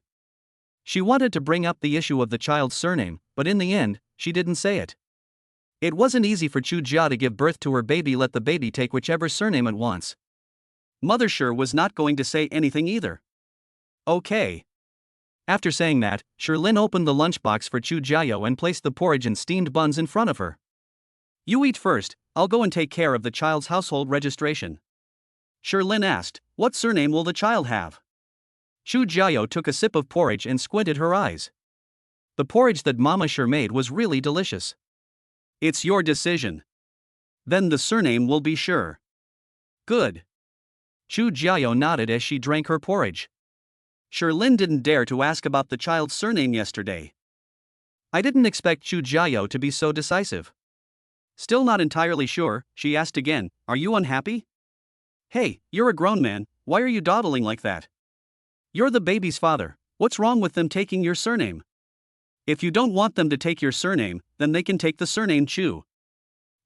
She wanted to bring up the issue of the child's surname, but in the end, she didn't say it. It wasn't easy for Chu Jia to give birth to her baby. Let the baby take whichever surname it wants. Mother Sher was not going to say anything either. Okay. After saying that, Sherlin opened the lunchbox for Chu Jiao and placed the porridge and steamed buns in front of her. You eat first, I'll go and take care of the child's household registration. Sherlin asked, what surname will the child have? Chu Jiao took a sip of porridge and squinted her eyes. The porridge that Mama Sher made was really delicious. It's your decision. Then the surname will be Sher. Good. Chu Jiao nodded as she drank her porridge. Sherlin didn't dare to ask about the child's surname yesterday. I didn't expect Chu Jiao to be so decisive. Still not entirely sure, she asked again, are you unhappy? Hey, you're a grown man, why are you dawdling like that? You're the baby's father, what's wrong with them taking your surname? If you don't want them to take your surname, then they can take the surname Chu.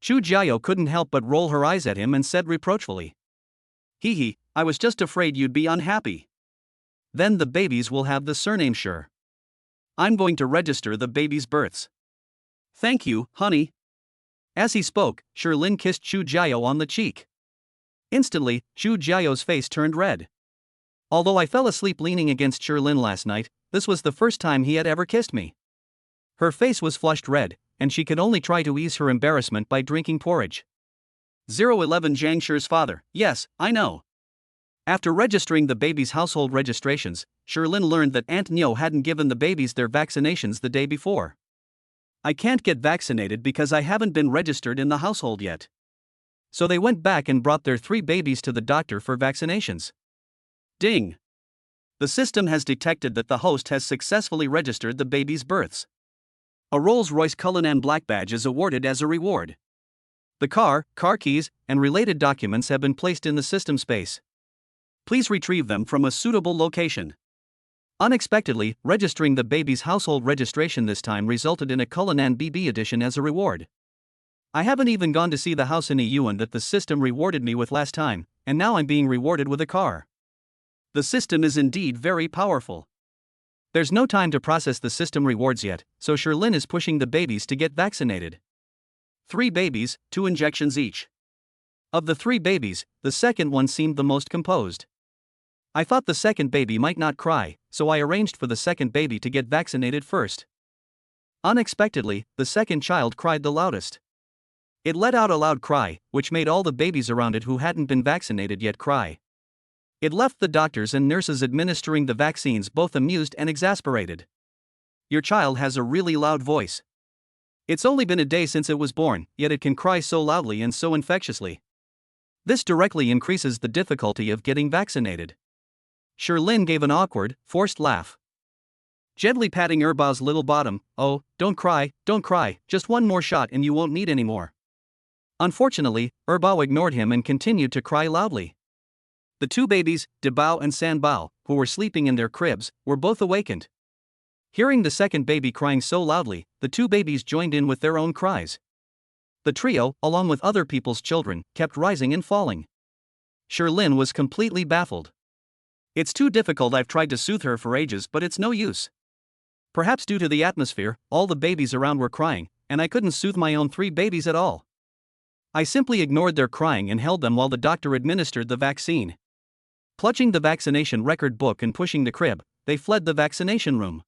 Chu Jiao couldn't help but roll her eyes at him and said reproachfully. I was just afraid you'd be unhappy. Then the babies will have the surname Sher. I'm going to register the baby's births. Thank you, honey. As he spoke, Sherlin kissed Chu Jiao on the cheek. Instantly, Chu Jiao's face turned red. Although I fell asleep leaning against Sherlin last night, this was the first time he had ever kissed me. Her face was flushed red, and she could only try to ease her embarrassment by drinking porridge. 011 Zhang Sher's father, yes, I know. After registering the baby's household registrations, Sherlin learned that Aunt Nyo hadn't given the babies their vaccinations the day before. I can't get vaccinated because I haven't been registered in the household yet. So they went back and brought their 3 babies to the doctor for vaccinations. Ding! The system has detected that the host has successfully registered the baby's births. A Rolls-Royce Cullinan Black Badge is awarded as a reward. The car keys, and related documents have been placed in the system space. Please retrieve them from a suitable location. Unexpectedly, registering the baby's household registration this time resulted in a Cullinan BB edition as a reward. I haven't even gone to see the house in Yuan that the system rewarded me with last time, and now I'm being rewarded with a car. The system is indeed very powerful. There's no time to process the system rewards yet, so Sherlyn is pushing the babies to get vaccinated. 3 babies, 2 injections each. Of the 3 babies, the second one seemed the most composed. I thought the second baby might not cry, so I arranged for the second baby to get vaccinated first. Unexpectedly, the second child cried the loudest. It let out a loud cry, which made all the babies around it who hadn't been vaccinated yet cry. It left the doctors and nurses administering the vaccines both amused and exasperated. Your child has a really loud voice. It's only been a day since it was born, yet it can cry so loudly and so infectiously. This directly increases the difficulty of getting vaccinated. Sherlyn gave an awkward, forced laugh. Gently patting Erbao's little bottom, "Oh, don't cry, just one more shot and you won't need any more." Unfortunately, Erbao ignored him and continued to cry loudly. The 2 babies, Debao and Sanbao, who were sleeping in their cribs, were both awakened. Hearing the second baby crying so loudly, the 2 babies joined in with their own cries. The trio, along with other people's children, kept rising and falling. Sherlyn was completely baffled. "It's too difficult, I've tried to soothe her for ages but it's no use." Perhaps due to the atmosphere, all the babies around were crying, and I couldn't soothe my own 3 babies at all. I simply ignored their crying and held them while the doctor administered the vaccine. Clutching the vaccination record book and pushing the crib, they fled the vaccination room.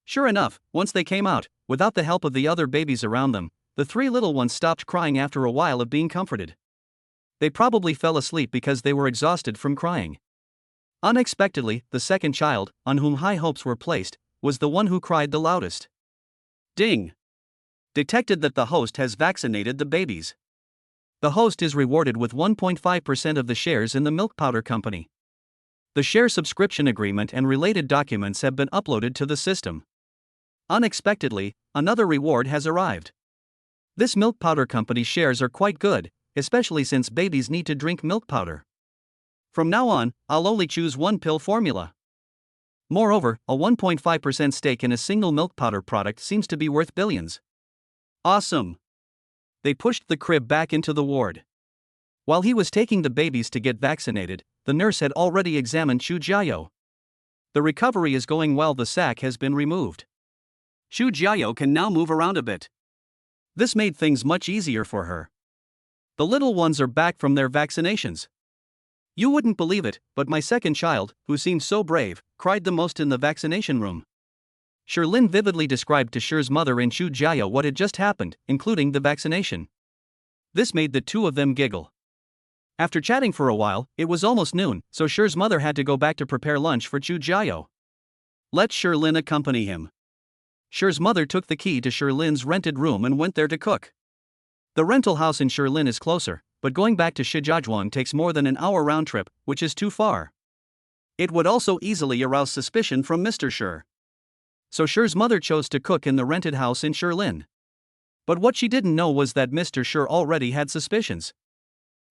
Sure enough, once they came out, without the help of the other babies around them, the 3 little ones stopped crying after a while of being comforted. They probably fell asleep because they were exhausted from crying. Unexpectedly, the second child, on whom high hopes were placed, was the one who cried the loudest. Ding! Detected that the host has vaccinated the babies. The host is rewarded with 1.5% of the shares in the milk powder company. The share subscription agreement and related documents have been uploaded to the system. Unexpectedly, another reward has arrived. This milk powder company shares are quite good, especially since babies need to drink milk powder. From now on, I'll only choose one pill formula. Moreover, a 1.5% stake in a single milk powder product seems to be worth billions. Awesome! They pushed the crib back into the ward. While he was taking the babies to get vaccinated, the nurse had already examined Xu Jiao. The recovery is going well, the sac has been removed. Xu Jiao can now move around a bit. This made things much easier for her. The little ones are back from their vaccinations. You wouldn't believe it, but my second child, who seemed so brave, cried the most in the vaccination room. Sherlyn vividly described to Sher's mother and Xu Jiao what had just happened, including the vaccination. This made the 2 of them giggle. After chatting for a while, it was almost noon, so Sher's mother had to go back to prepare lunch for Xu Jiao. Let Sherlyn accompany him. Sher's mother took the key to Sherlyn's rented room and went there to cook. The rental house in Sherlyn is closer, but going back to Shijiazhuang takes more than an hour round trip, which is too far. It would also easily arouse suspicion from Mr. Sher. So Sher's mother chose to cook in the rented house in Sherlyn. But what she didn't know was that Mr. Sher already had suspicions.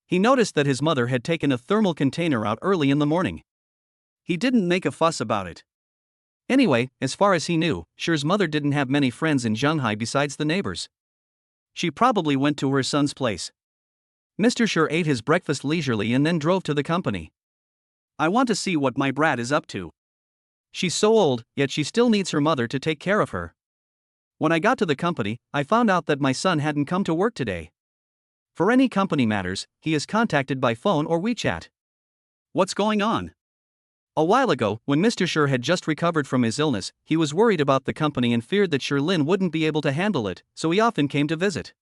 He noticed that his mother had taken a thermal container out early in the morning. He didn't make a fuss about it. Anyway, as far as he knew, Sher's mother didn't have many friends in Shanghai besides the neighbors. She probably went to her son's place. Mr. Sher ate his breakfast leisurely and then drove to the company. I want to see what my brat is up to. She's so old, yet she still needs her mother to take care of her. When I got to the company, I found out that my son hadn't come to work today. For any company matters, he is contacted by phone or WeChat. What's going on? A while ago, when Mr. Sher had just recovered from his illness, he was worried about the company and feared that Sherlyn wouldn't be able to handle it, so he often came to visit.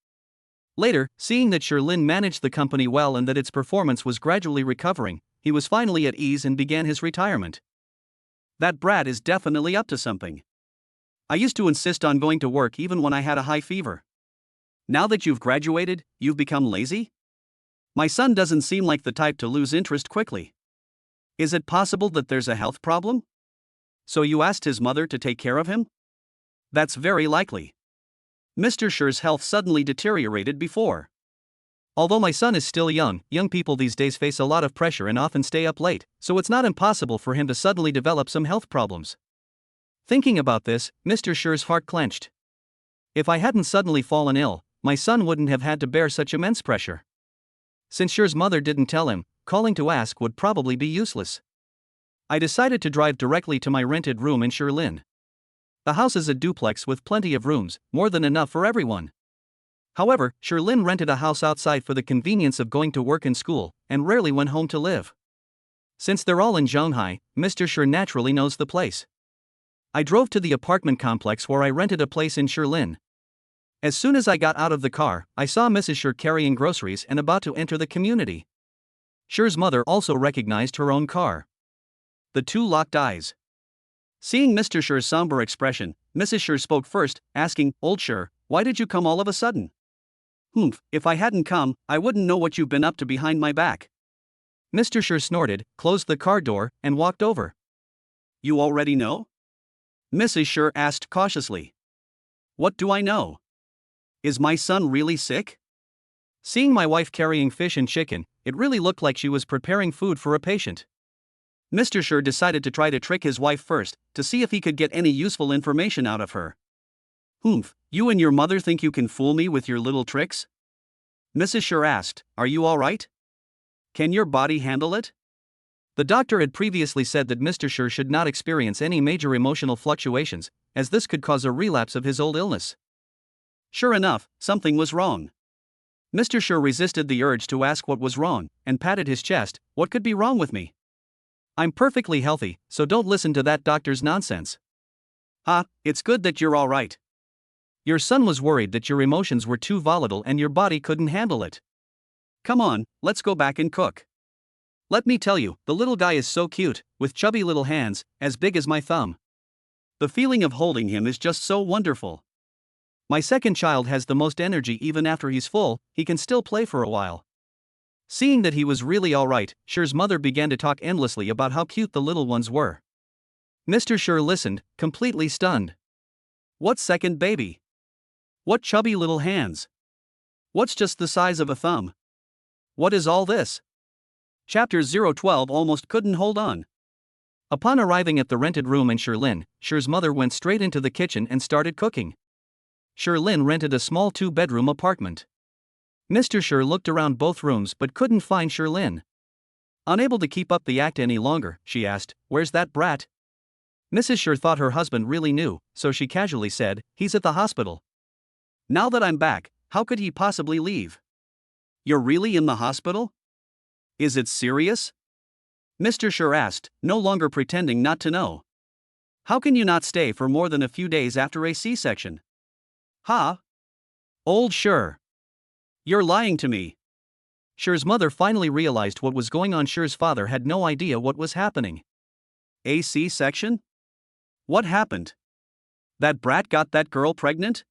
Later, seeing that Sherlyn managed the company well and that its performance was gradually recovering, he was finally at ease and began his retirement. That brat is definitely up to something. I used to insist on going to work even when I had a high fever. Now that you've graduated, you've become lazy? My son doesn't seem like the type to lose interest quickly. Is it possible that there's a health problem? So you asked his mother to take care of him? That's very likely. Mr. Sher's health suddenly deteriorated before. Although my son is still young people these days face a lot of pressure and often stay up late, so it's not impossible for him to suddenly develop some health problems. Thinking about this, Mr. Sher's heart clenched. If I hadn't suddenly fallen ill, my son wouldn't have had to bear such immense pressure. Since Sher's mother didn't tell him, calling to ask would probably be useless. I decided to drive directly to my rented room in Sherlin. The house is a duplex with plenty of rooms, more than enough for everyone. However, Sherlin rented a house outside for the convenience of going to work and school, and rarely went home to live. Since they're all in Zhonghai, Mr. Sher naturally knows the place. I drove to the apartment complex where I rented a place in Sherlin. As soon as I got out of the car, I saw Mrs. Sher carrying groceries and about to enter the community. Sher's mother also recognized her own car. The two locked eyes. Seeing Mr. Sher's somber expression, Mrs. Sher spoke first, asking, "Old Sher, why did you come all of a sudden?" If I hadn't come, I wouldn't know what you've been up to behind my back." Mr. Sher snorted, closed the car door, and walked over. "You already know?" Mrs. Sher asked cautiously. "What do I know? Is my son really sick?" Seeing my wife carrying fish and chicken, it really looked like she was preparing food for a patient. Mr. Sher decided to try to trick his wife first, to see if he could get any useful information out of her. You and your mother think you can fool me with your little tricks?" Mrs. Sher asked. "Are you all right? Can your body handle it?" The doctor had previously said that Mr. Sher should not experience any major emotional fluctuations, as this could cause a relapse of his old illness. Sure enough, something was wrong. Mr. Sher resisted the urge to ask what was wrong, and patted his chest. "What could be wrong with me? I'm perfectly healthy, so don't listen to that doctor's nonsense." It's good that you're all right. Your son was worried that your emotions were too volatile and your body couldn't handle it. Come on, let's go back and cook. Let me tell you, the little guy is so cute, with chubby little hands, as big as my thumb. The feeling of holding him is just so wonderful. My second child has the most energy. Even after he's full, he can still play for a while. Seeing that he was really alright, Sher's mother began to talk endlessly about how cute the little ones were. Mr. Sher listened, completely stunned. What second baby? What chubby little hands? What's just the size of a thumb? What is all this? Chapter 012 almost couldn't hold on. Upon arriving at the rented room in Sherlin, Sher's mother went straight into the kitchen and started cooking. Sherlin rented a small 2-bedroom apartment. Mr. Sher looked around both rooms but couldn't find Sherlin. Unable to keep up the act any longer, she asked, "Where's that brat?" Mrs. Sher thought her husband really knew, so she casually said, "He's at the hospital." "Now that I'm back, how could he possibly leave?" "You're really in the hospital? Is it serious?" Mr. Sher asked, no longer pretending not to know. "How can you not stay for more than a few days after a C-section?" Old Sher. You're lying to me." Sher's mother finally realized what was going on. Sher's father had no idea what was happening. A C-section? What happened? That brat got that girl pregnant?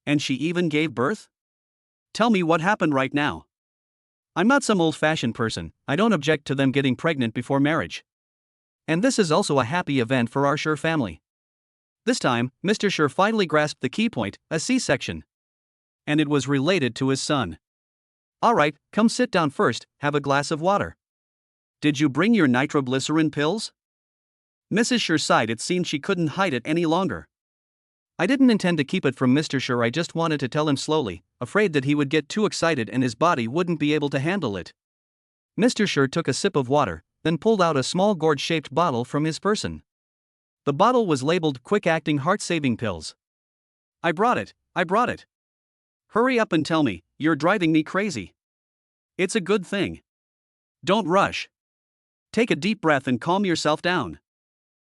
And she even gave birth? Tell me what happened right now. I'm not some old-fashioned person. I don't object to them getting pregnant before marriage. And this is also a happy event for our Sher family. This time, Mr. Sher finally grasped the key point, a C-section. And it was related to his son. "Alright, come sit down first, have a glass of water. Did you bring your nitroglycerin pills?" Mrs. Sher sighed. It seemed she couldn't hide it any longer. "I didn't intend to keep it from Mr. Sher. I just wanted to tell him slowly, afraid that he would get too excited and his body wouldn't be able to handle it." Mr. Sher took a sip of water, then pulled out a small gourd-shaped bottle from his person. The bottle was labeled quick-acting heart-saving pills. I brought it. Hurry up and tell me, you're driving me crazy. It's a good thing. Don't rush. Take a deep breath and calm yourself down."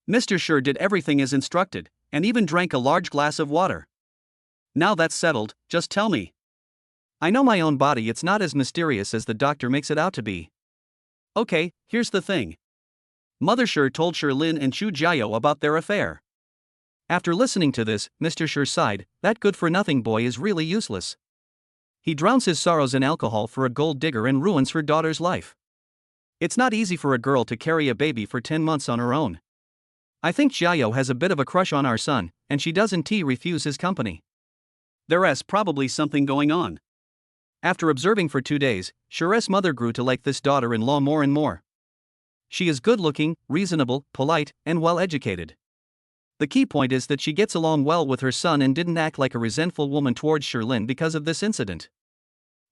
Mr. Sher did everything as instructed, and even drank a large glass of water. "Now that's settled, just tell me. I know my own body. It's not as mysterious as the doctor makes it out to be. Okay, here's the thing. Mother Sher told Sherlin and Chu Jiao about their affair." After listening to this, Mr. Sher sighed. That good-for-nothing boy is really useless. He drowns his sorrows in alcohol for a gold digger and ruins her daughter's life. It's not easy for a girl to carry a baby for 10 months on her own. I think Jiao has a bit of a crush on our son, and she doesn't refuse his company. There's probably something going on. After observing for 2 days, Cher's mother grew to like this daughter-in-law more and more. She is good-looking, reasonable, polite, and well-educated. The key point is that she gets along well with her son and didn't act like a resentful woman towards Cherlin because of this incident.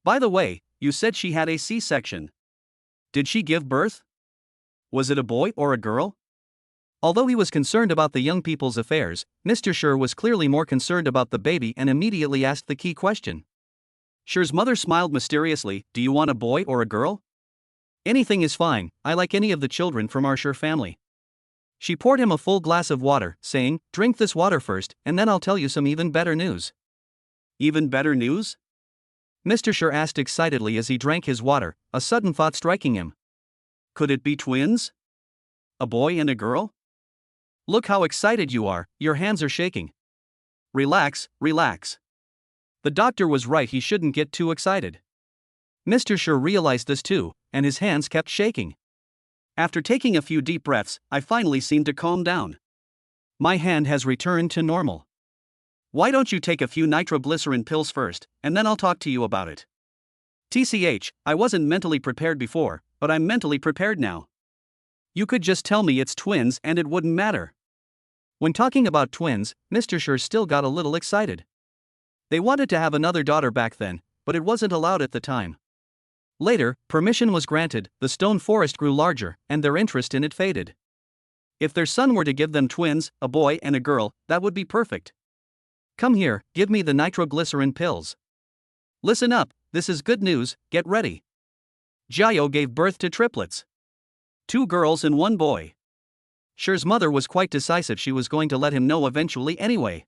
By the way, you said she had a C-section. Did she give birth? Was it a boy or a girl? Although he was concerned about the young people's affairs, Mr. Cher was clearly more concerned about the baby and immediately asked the key question. Cher's mother smiled mysteriously. Do you want a boy or a girl? Anything is fine, I like any of the children from our Cher family. She poured him a full glass of water, saying, drink this water first, and then I'll tell you some even better news. Even better news? Mr. Cher asked excitedly as he drank his water, a sudden thought striking him. Could it be twins? A boy and a girl? Look how excited you are, your hands are shaking. Relax, relax. The doctor was right, he shouldn't get too excited. Mr. Cher realized this too, and his hands kept shaking. After taking a few deep breaths, I finally seemed to calm down. My hand has returned to normal. Why don't you take a few nitroglycerin pills first, and then I'll talk to you about it. TCH, I wasn't mentally prepared before, but I'm mentally prepared now. You could just tell me it's twins and it wouldn't matter. When talking about twins, Mr. Cher still got a little excited. They wanted to have another daughter back then, but it wasn't allowed at the time. Later, permission was granted, the stone forest grew larger, and their interest in it faded. If their son were to give them twins, a boy and a girl, that would be perfect. Come here, give me the nitroglycerin pills. Listen up, this is good news, get ready. Jiao gave birth to triplets. 2 girls and 1 boy. Cher's mother was quite decisive, she was going to let him know eventually anyway.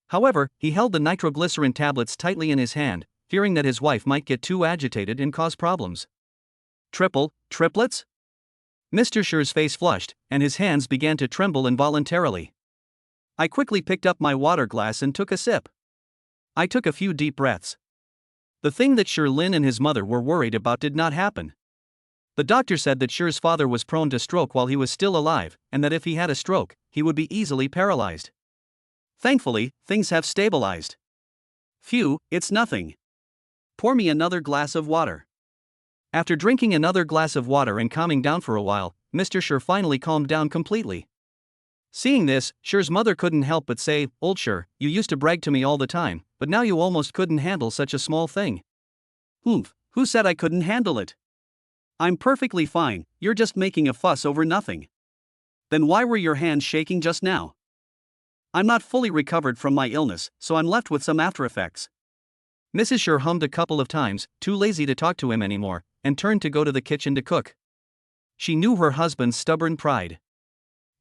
However, he held the nitroglycerin tablets tightly in his hand, fearing that his wife might get too agitated and cause problems. Triplets? Mr. Cher's face flushed, and his hands began to tremble involuntarily. I quickly picked up my water glass and took a sip. I took a few deep breaths. The thing that Cherlin and his mother were worried about did not happen. The doctor said that Cher's father was prone to stroke while he was still alive, and that if he had a stroke, he would be easily paralyzed. Thankfully, things have stabilized. Phew, it's nothing. Pour me another glass of water. After drinking another glass of water and calming down for a while, Mr. Cher finally calmed down completely. Seeing this, Cher's mother couldn't help but say, Old Cher, you used to brag to me all the time, but now you almost couldn't handle such a small thing. Oomph, who said I couldn't handle it? I'm perfectly fine, you're just making a fuss over nothing. Then why were your hands shaking just now? I'm not fully recovered from my illness, so I'm left with some after effects. Mrs. Cher hummed a couple of times, too lazy to talk to him anymore, and turned to go to the kitchen to cook. She knew her husband's stubborn pride.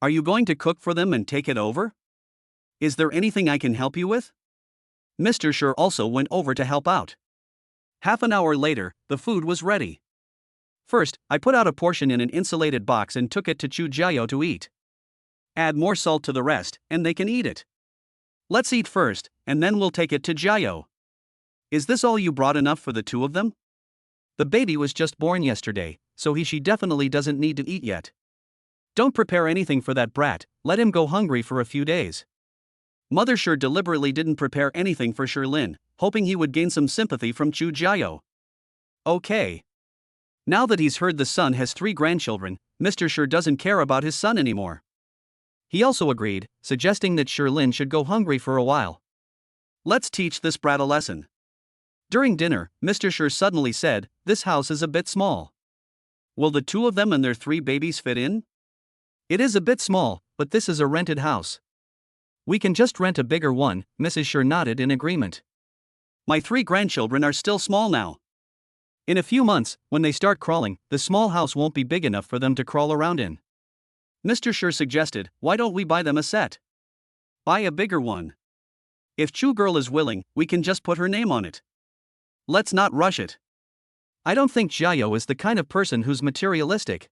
Are you going to cook for them and take it over? Is there anything I can help you with? Mr. Cher also went over to help out. Half an hour later, the food was ready. First, I put out a portion in an insulated box and took it to Chu Jiao to eat. Add more salt to the rest, and they can eat it. Let's eat first, and then we'll take it to Jiao. Is this all you brought, enough for the 2 of them? The baby was just born yesterday, so she definitely doesn't need to eat yet. Don't prepare anything for that brat, let him go hungry for a few days. Mother Cher deliberately didn't prepare anything for Cherlin, hoping he would gain some sympathy from Chu Jiao. Okay. Now that he's heard the son has 3 grandchildren, Mr. Cher doesn't care about his son anymore. He also agreed, suggesting that Cherlin should go hungry for a while. Let's teach this brat a lesson. During dinner, Mr. Cher suddenly said, this house is a bit small. Will the 2 of them and their 3 babies fit in? It is a bit small, but this is a rented house. We can just rent a bigger one, Mrs. Cher nodded in agreement. My 3 grandchildren are still small now. In a few months, when they start crawling, the small house won't be big enough for them to crawl around in. Mr. Cher suggested, why don't we buy them a set? Buy a bigger one. If Chu girl is willing, we can just put her name on it. Let's not rush it. I don't think Jiao is the kind of person who's materialistic.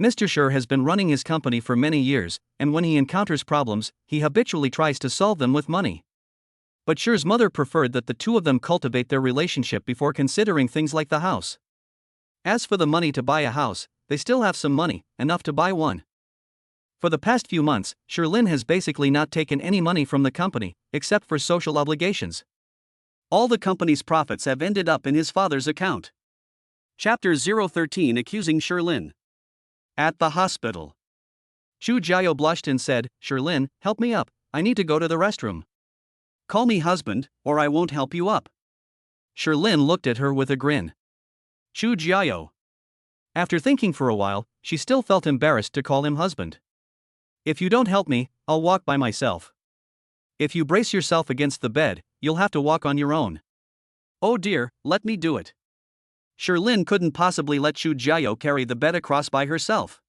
Mr. Cher has been running his company for many years, and when he encounters problems, he habitually tries to solve them with money. But Cher's mother preferred that the 2 of them cultivate their relationship before considering things like the house. As for the money to buy a house, they still have some money, enough to buy one. For the past few months, Cherlin has basically not taken any money from the company, except for social obligations. All the company's profits have ended up in his father's account. Chapter 013 Accusing Sherlyn. At the hospital. Chu Jiao blushed and said, "Sherlyn, help me up, I need to go to the restroom." "Call me husband, or I won't help you up." Sherlyn looked at her with a grin. Chu Jiao. After thinking for a while, she still felt embarrassed to call him husband. "If you don't help me, I'll walk by myself." "If you brace yourself against the bed, you'll have to walk on your own." "Oh dear, let me do it." Sherlyn couldn't possibly let Chu Jiao carry the bed across by herself.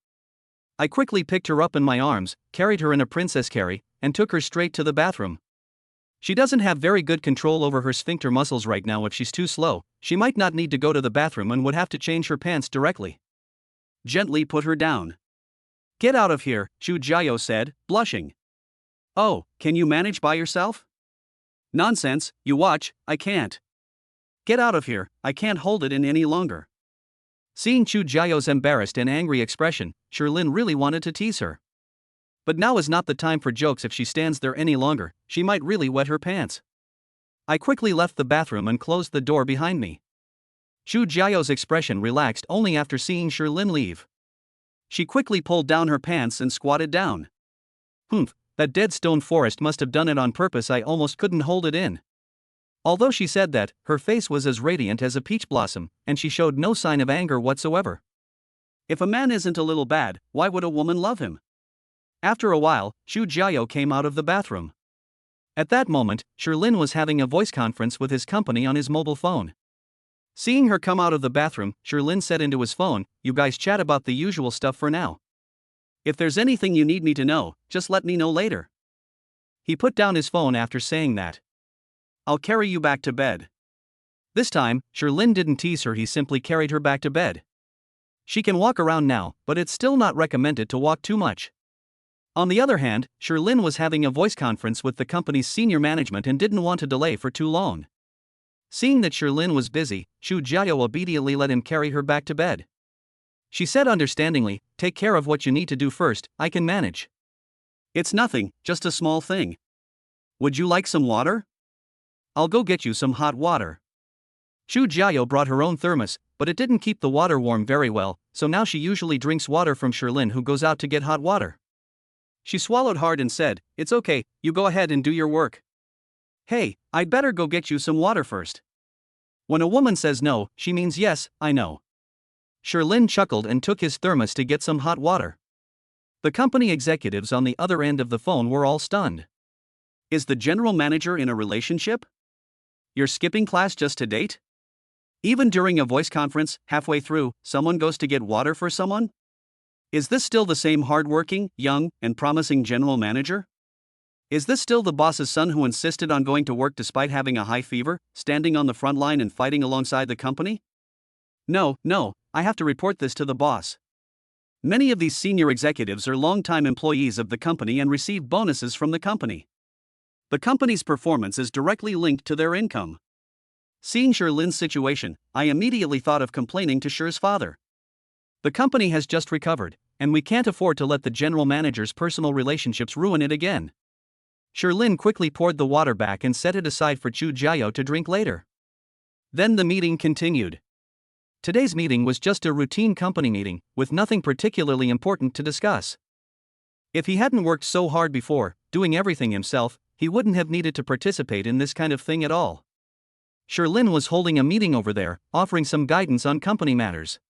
I quickly picked her up in my arms, carried her in a princess carry, and took her straight to the bathroom. She doesn't have very good control over her sphincter muscles right now. If she's too slow, she might not need to go to the bathroom and would have to change her pants directly. Gently put her down. "Get out of here," Chu Jiao said, blushing. "Oh, can you manage by yourself?" "Nonsense, you watch, I can't." "Get out of here, I can't hold it in any longer." Seeing Chu Jiao's embarrassed and angry expression, Sherlyn really wanted to tease her. But now is not the time for jokes. If she stands there any longer, she might really wet her pants. I quickly left the bathroom and closed the door behind me. Chu Jiao's expression relaxed only after seeing Sherlyn leave. She quickly pulled down her pants and squatted down. "Humph, that dead stone forest must have done it on purpose. I almost couldn't hold it in." Although she said that, her face was as radiant as a peach blossom, and she showed no sign of anger whatsoever. If a man isn't a little bad, why would a woman love him? After a while, Chu Jiao came out of the bathroom. At that moment, Sherlyn was having a voice conference with his company on his mobile phone. Seeing her come out of the bathroom, Sherlyn said into his phone, "You guys chat about the usual stuff for now. If there's anything you need me to know, just let me know later." He put down his phone after saying that. "I'll carry you back to bed." This time, Sherlyn didn't tease her, he simply carried her back to bed. She can walk around now, but it's still not recommended to walk too much. On the other hand, Sherlyn was having a voice conference with the company's senior management and didn't want to delay for too long. Seeing that Sherlyn was busy, Chu Jiao obediently let him carry her back to bed. She said understandingly, "Take care of what you need to do first, I can manage." "It's nothing, just a small thing. Would you like some water?" "I'll go get you some hot water." Chu Jiao brought her own thermos, but it didn't keep the water warm very well, so now she usually drinks water from Sherlyn, who goes out to get hot water. She swallowed hard and said, "It's okay, you go ahead and do your work." "Hey, I'd better go get you some water first." When a woman says no, she means yes, I know. Sherlyn chuckled and took his thermos to get some hot water. The company executives on the other end of the phone were all stunned. Is the general manager in a relationship? You're skipping class just to date? Even during a voice conference, halfway through, someone goes to get water for someone? Is this still the same hardworking, young, and promising general manager? Is this still the boss's son who insisted on going to work despite having a high fever, standing on the front line and fighting alongside the company? No, I have to report this to the boss. Many of these senior executives are long-time employees of the company and receive bonuses from the company. The company's performance is directly linked to their income. Seeing Sherlyn's situation, I immediately thought of complaining to Sher's father. The company has just recovered, and we can't afford to let the general manager's personal relationships ruin it again. Sherlyn quickly poured the water back and set it aside for Chu Jiao to drink later. Then the meeting continued. Today's meeting was just a routine company meeting, with nothing particularly important to discuss. If he hadn't worked so hard before, doing everything himself, he wouldn't have needed to participate in this kind of thing at all. Sherlyn was holding a meeting over there, offering some guidance on company matters.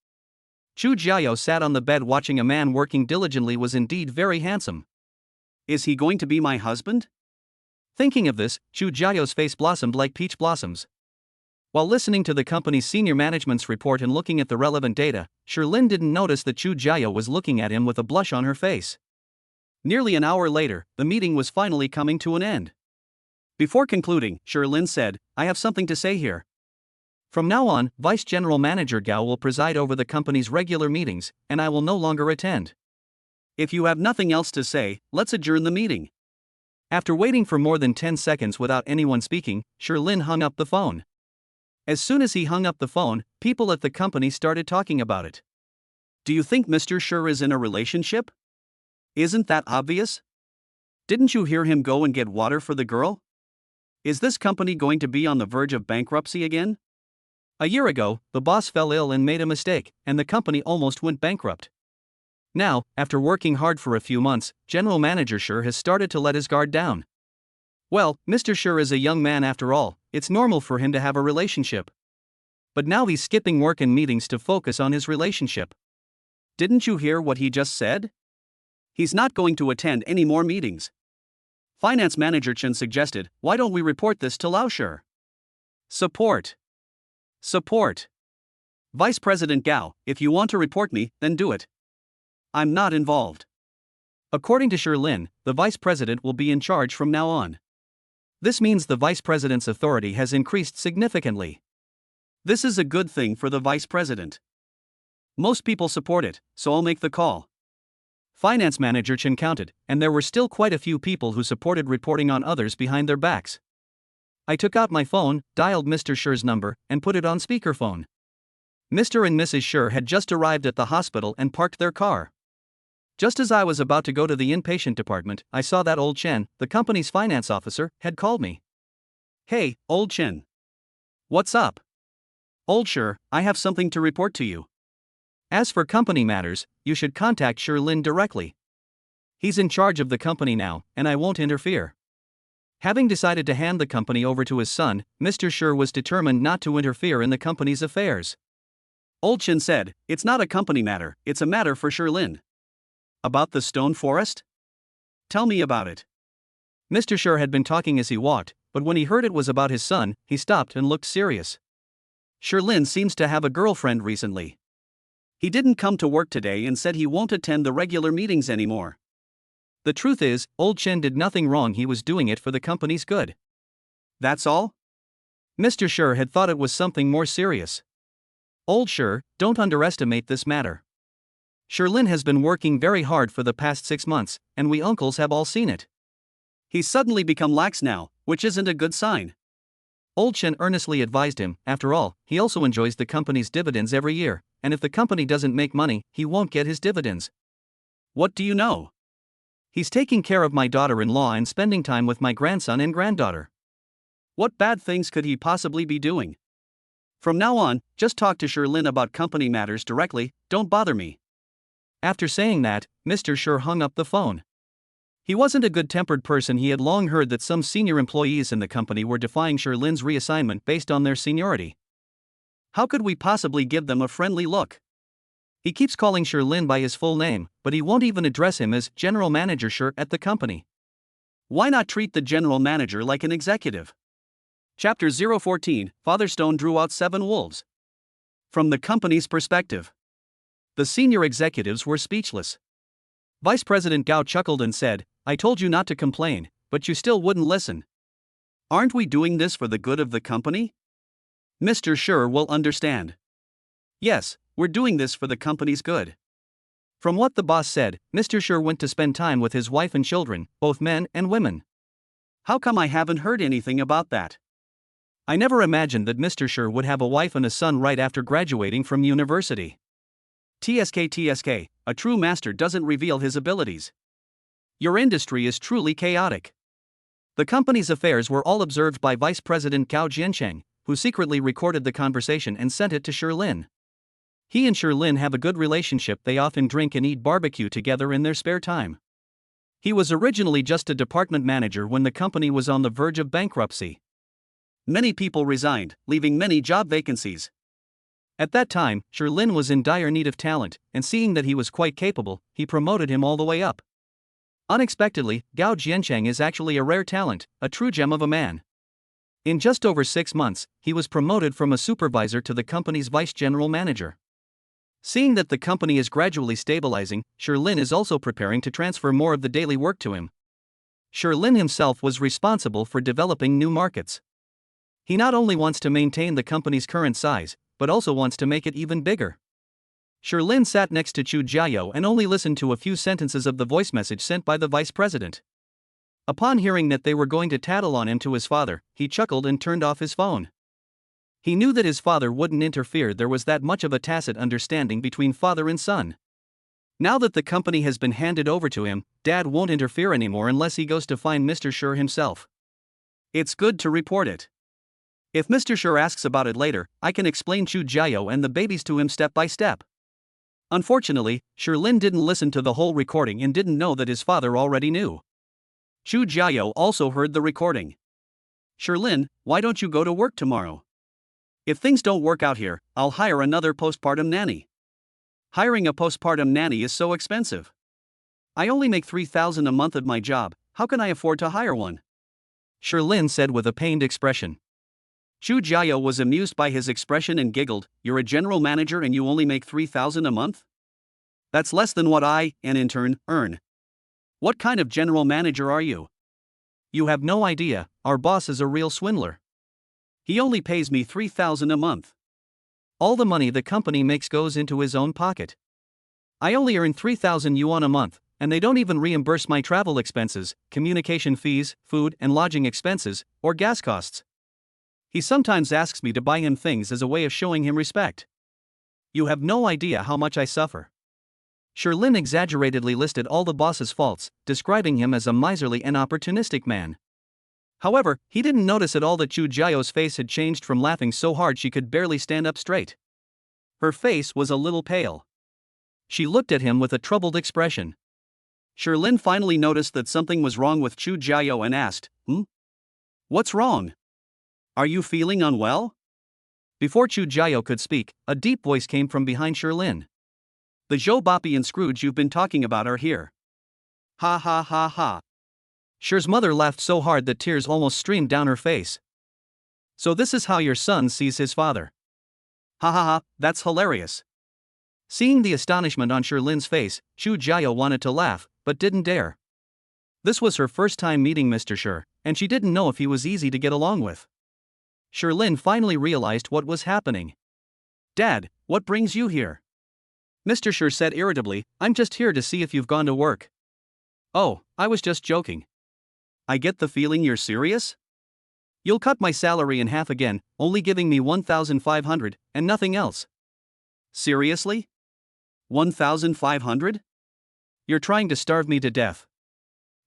Chu Jiao sat on the bed watching a man working diligently was indeed very handsome. Is he going to be my husband? Thinking of this, Chu Jiao's face blossomed like peach blossoms. While listening to the company's senior management's report and looking at the relevant data, Sherlyn didn't notice that Chu Jiao was looking at him with a blush on her face. Nearly an hour later, the meeting was finally coming to an end. Before concluding, Sherlyn said, "I have something to say here. From now on, Vice General Manager Gao will preside over the company's regular meetings, and I will no longer attend. If you have nothing else to say, let's adjourn the meeting." After waiting for more than 10 seconds without anyone speaking, Sherlyn hung up the phone. As soon as he hung up the phone, people at the company started talking about it. Do you think Mr. Sher is in a relationship? Isn't that obvious? Didn't you hear him go and get water for the girl? Is this company going to be on the verge of bankruptcy again? A year ago, the boss fell ill and made a mistake, and the company almost went bankrupt. Now, after working hard for a few months, General Manager Schur has started to let his guard down. Well, Mr. Schur is a young man after all, it's normal for him to have a relationship. But now he's skipping work and meetings to focus on his relationship. Didn't you hear what he just said? He's not going to attend any more meetings. Finance Manager Chen suggested, why don't we report this to Lao Schur? Support. Vice President Gao, if you want to report me, then do it. I'm not involved. According to Schur Lin, the vice president will be in charge from now on. This means the vice president's authority has increased significantly. This is a good thing for the vice president. Most people support it, so I'll make the call. Finance Manager Chen counted, and there were still quite a few people who supported reporting on others behind their backs. I took out my phone, dialed Mr. Schur's number, and put it on speakerphone. Mr. and Mrs. Schur had just arrived at the hospital and parked their car. Just as I was about to go to the inpatient department, I saw that old Chen, the company's finance officer, had called me. Hey, old Chen. What's up? Old Schur, I have something to report to you. As for company matters, you should contact Schur Lin directly. He's in charge of the company now, and I won't interfere. Having decided to hand the company over to his son, Mr. Schur was determined not to interfere in the company's affairs. Old Chen said, it's not a company matter, it's a matter for Schur Lin. About the stone forest? Tell me about it. Mr. Schur had been talking as he walked, but when he heard it was about his son, he stopped and looked serious. Schur Lin seems to have a girlfriend recently. He didn't come to work today and said he won't attend the regular meetings anymore. The truth is, old Chen did nothing wrong, he was doing it for the company's good. That's all? Mr. Schur had thought it was something more serious. Old Schur, don't underestimate this matter. Schur Lin has been working very hard for the past 6 months, and we uncles have all seen it. He's suddenly become lax now, which isn't a good sign. Old Chen earnestly advised him, after all, he also enjoys the company's dividends every year, and if the company doesn't make money, he won't get his dividends. What do you know? He's taking care of my daughter-in-law and spending time with my grandson and granddaughter. What bad things could he possibly be doing? From now on, just talk to Schur Lin about company matters directly, don't bother me. After saying that, Mr. Schur hung up the phone. He wasn't a good-tempered person. He had long heard that some senior employees in the company were defying Schur Lin's reassignment based on their seniority. How could we possibly give them a friendly look? He keeps calling Schur Lin by his full name, but he won't even address him as General Manager Schur at the company. Why not treat the general manager like an executive? Chapter 014, Father Stone drew out 7 wolves. From the company's perspective. The senior executives were speechless. Vice President Gao chuckled and said, I told you not to complain, but you still wouldn't listen. Aren't we doing this for the good of the company? Mr. Schur will understand. Yes, we're doing this for the company's good. From what the boss said, Mr. Schur went to spend time with his wife and children, both men and women. How come I haven't heard anything about that? I never imagined that Mr. Schur would have a wife and a son right after graduating from university. TSK, a true master doesn't reveal his abilities. Your industry is truly chaotic. The company's affairs were all observed by Vice President Gao Jiancheng, who secretly recorded the conversation and sent it to Schur Lin. He and Schur Lin have a good relationship. They often drink and eat barbecue together in their spare time. He was originally just a department manager when the company was on the verge of bankruptcy. Many people resigned, leaving many job vacancies. At that time, Schur Lin was in dire need of talent, and seeing that he was quite capable, he promoted him all the way up. Unexpectedly, Gao Jiancheng is actually a rare talent, a true gem of a man. In just over 6 months, he was promoted from a supervisor to the company's vice general manager. Seeing that the company is gradually stabilizing, Schur Lin is also preparing to transfer more of the daily work to him. Schur Lin himself was responsible for developing new markets. He not only wants to maintain the company's current size, but also wants to make it even bigger. Schur Lin sat next to Chu Jiayou and only listened to a few sentences of the voice message sent by the vice president. Upon hearing that they were going to tattle on him to his father, he chuckled and turned off his phone. He knew that his father wouldn't interfere. There was that much of a tacit understanding between father and son. Now that the company has been handed over to him, Dad won't interfere anymore unless he goes to find Mr. Schur himself. It's good to report it. If Mr. Sure asks about it later, I can explain Chu Jiao and the babies to him step by step. Unfortunately, Sherlin didn't listen to the whole recording and didn't know that his father already knew. Chu Jiao also heard the recording. Sherlin, why don't you go to work tomorrow? If things don't work out here, I'll hire another postpartum nanny. Hiring a postpartum nanny is so expensive. I only make $3,000 a month at my job, how can I afford to hire one? Sherlin said with a pained expression. Chu Jiao was amused by his expression and giggled, "You're a general manager and you only make $3,000 a month? That's less than what I, an intern, earn. What kind of general manager are you? You have no idea, our boss is a real swindler. He only pays me $3,000 a month. All the money the company makes goes into his own pocket. I only earn 3,000 yuan a month, and they don't even reimburse my travel expenses, communication fees, food and lodging expenses, or gas costs. He sometimes asks me to buy him things as a way of showing him respect. You have no idea how much I suffer." Sherlin exaggeratedly listed all the boss's faults, describing him as a miserly and opportunistic man. However, he didn't notice at all that Chu Jiao's face had changed from laughing so hard she could barely stand up straight. Her face was a little pale. She looked at him with a troubled expression. Sherlin finally noticed that something was wrong with Chu Jiao and asked, "What's wrong? Are you feeling unwell?" Before Chu Jiao could speak, a deep voice came from behind Sherlin. "The Zhou Boppy and Scrooge you've been talking about are here." Ha ha ha ha. Sher's mother laughed so hard that tears almost streamed down her face. "So this is how your son sees his father. Ha ha ha, that's hilarious." Seeing the astonishment on Sherlin's face, Chu Jiao wanted to laugh, but didn't dare. This was her first time meeting Mr. Sher, and she didn't know if he was easy to get along with. Sherlin finally realized what was happening. "Dad, what brings you here?" Mr. Sher said irritably, "I'm just here to see if you've gone to work." "Oh, I was just joking." "I get the feeling you're serious? You'll cut my salary in half again, only giving me 1,500, and nothing else." "Seriously? 1,500? You're trying to starve me to death."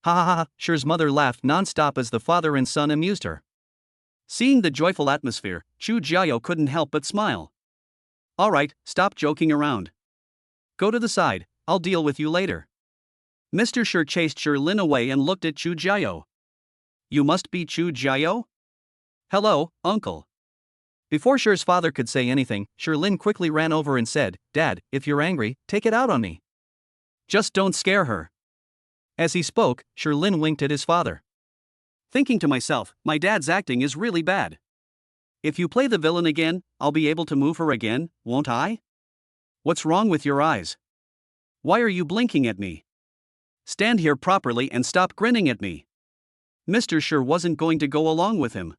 Ha ha ha, Sher's mother laughed non-stop as the father and son amused her. Seeing the joyful atmosphere, Chu Jiao couldn't help but smile. "All right, stop joking around. Go to the side, I'll deal with you later." Mr. Sher chased Sherlin away and looked at Chu Jiao. "You must be Chu Jiao? Hello, uncle." Before Sher's father could say anything, Sherlin quickly ran over and said, "Dad, if you're angry, take it out on me. Just don't scare her." As he spoke, Sherlin winked at his father. Thinking to myself, my dad's acting is really bad. If you play the villain again, I'll be able to move her again, won't I? What's wrong with your eyes? Why are you blinking at me? Stand here properly and stop grinning at me." Mr. Sher wasn't going to go along with him.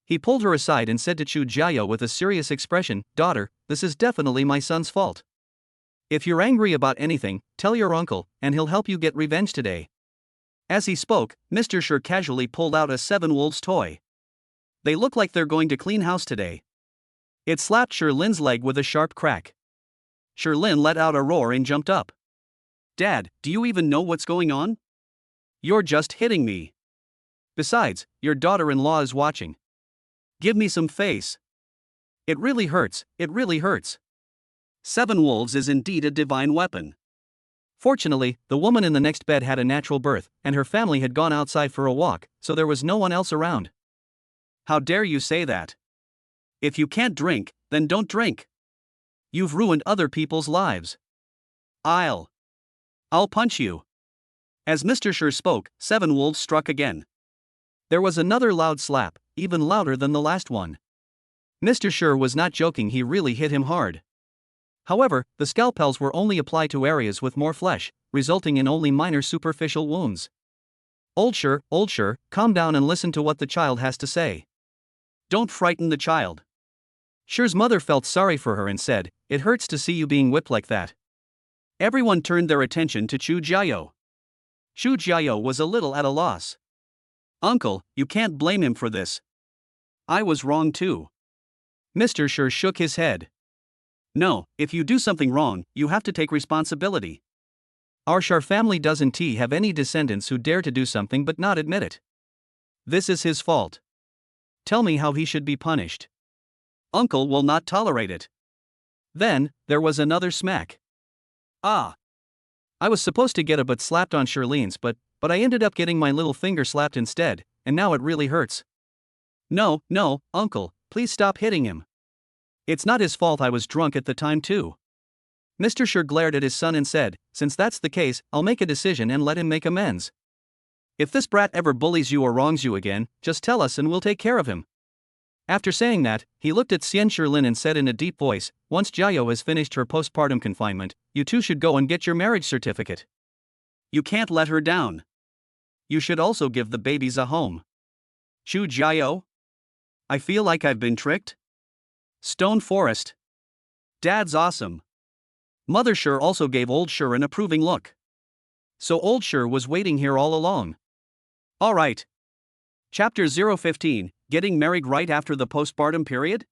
He pulled her aside and said to Chu Jiao with a serious expression, "Daughter, this is definitely my son's fault. If you're angry about anything, tell your uncle, and he'll help you get revenge today." As he spoke, Mr. Sher casually pulled out a Seven Wolves toy. "They look like they're going to clean house today." It slapped Sherlin's leg with a sharp crack. Sherlin let out a roar and jumped up. "Dad, do you even know what's going on? You're just hitting me. Besides, your daughter-in-law is watching. Give me some face. It really hurts, it really hurts." Seven Wolves is indeed a divine weapon. Fortunately, the woman in the next bed had a natural birth, and her family had gone outside for a walk, so there was no one else around. "How dare you say that? If you can't drink, then don't drink. You've ruined other people's lives. I'll punch you." As Mr. Sher spoke, Seven Wolves struck again. There was another loud slap, even louder than the last one. Mr. Sher was not joking, he really hit him hard. However, the scalpels were only applied to areas with more flesh, resulting in only minor superficial wounds. Old Sher, calm down and listen to what the child has to say. Don't frighten the child." Sher's mother felt sorry for her and said, "It hurts to see you being whipped like that." Everyone turned their attention to Chu Jiao. Chu Jiao was a little at a loss. "Uncle, you can't blame him for this. I was wrong too." Mr. Sher shook his head. "No, if you do something wrong, you have to take responsibility. Our Shar family doesn't have any descendants who dare to do something but not admit it. This is his fault. Tell me how he should be punished. Uncle will not tolerate it. Then, there was another smack. Ah. I was supposed to get a butt slapped on Shirlene's, but I ended up getting my little finger slapped instead, and now it really hurts. No, Uncle, please stop hitting him. It's not his fault, I was drunk at the time too. Mr. Shur glared at his son and said, since that's the case, I'll make a decision and let him make amends. If this brat ever bullies you or wrongs you again, just tell us and we'll take care of him. After saying that, he looked at Xian Shirlin and said in a deep voice, once Jiao has finished her postpartum confinement, you two should go and get your marriage certificate. You can't let her down. You should also give the babies a home. Chu Jiao? I feel like I've been tricked. Stone Forest. Dad's awesome. Mother Shur also gave Old Shur an approving look. So Old Shur was waiting here all along. Alright. Chapter 015, Getting Married Right After the Postpartum Period?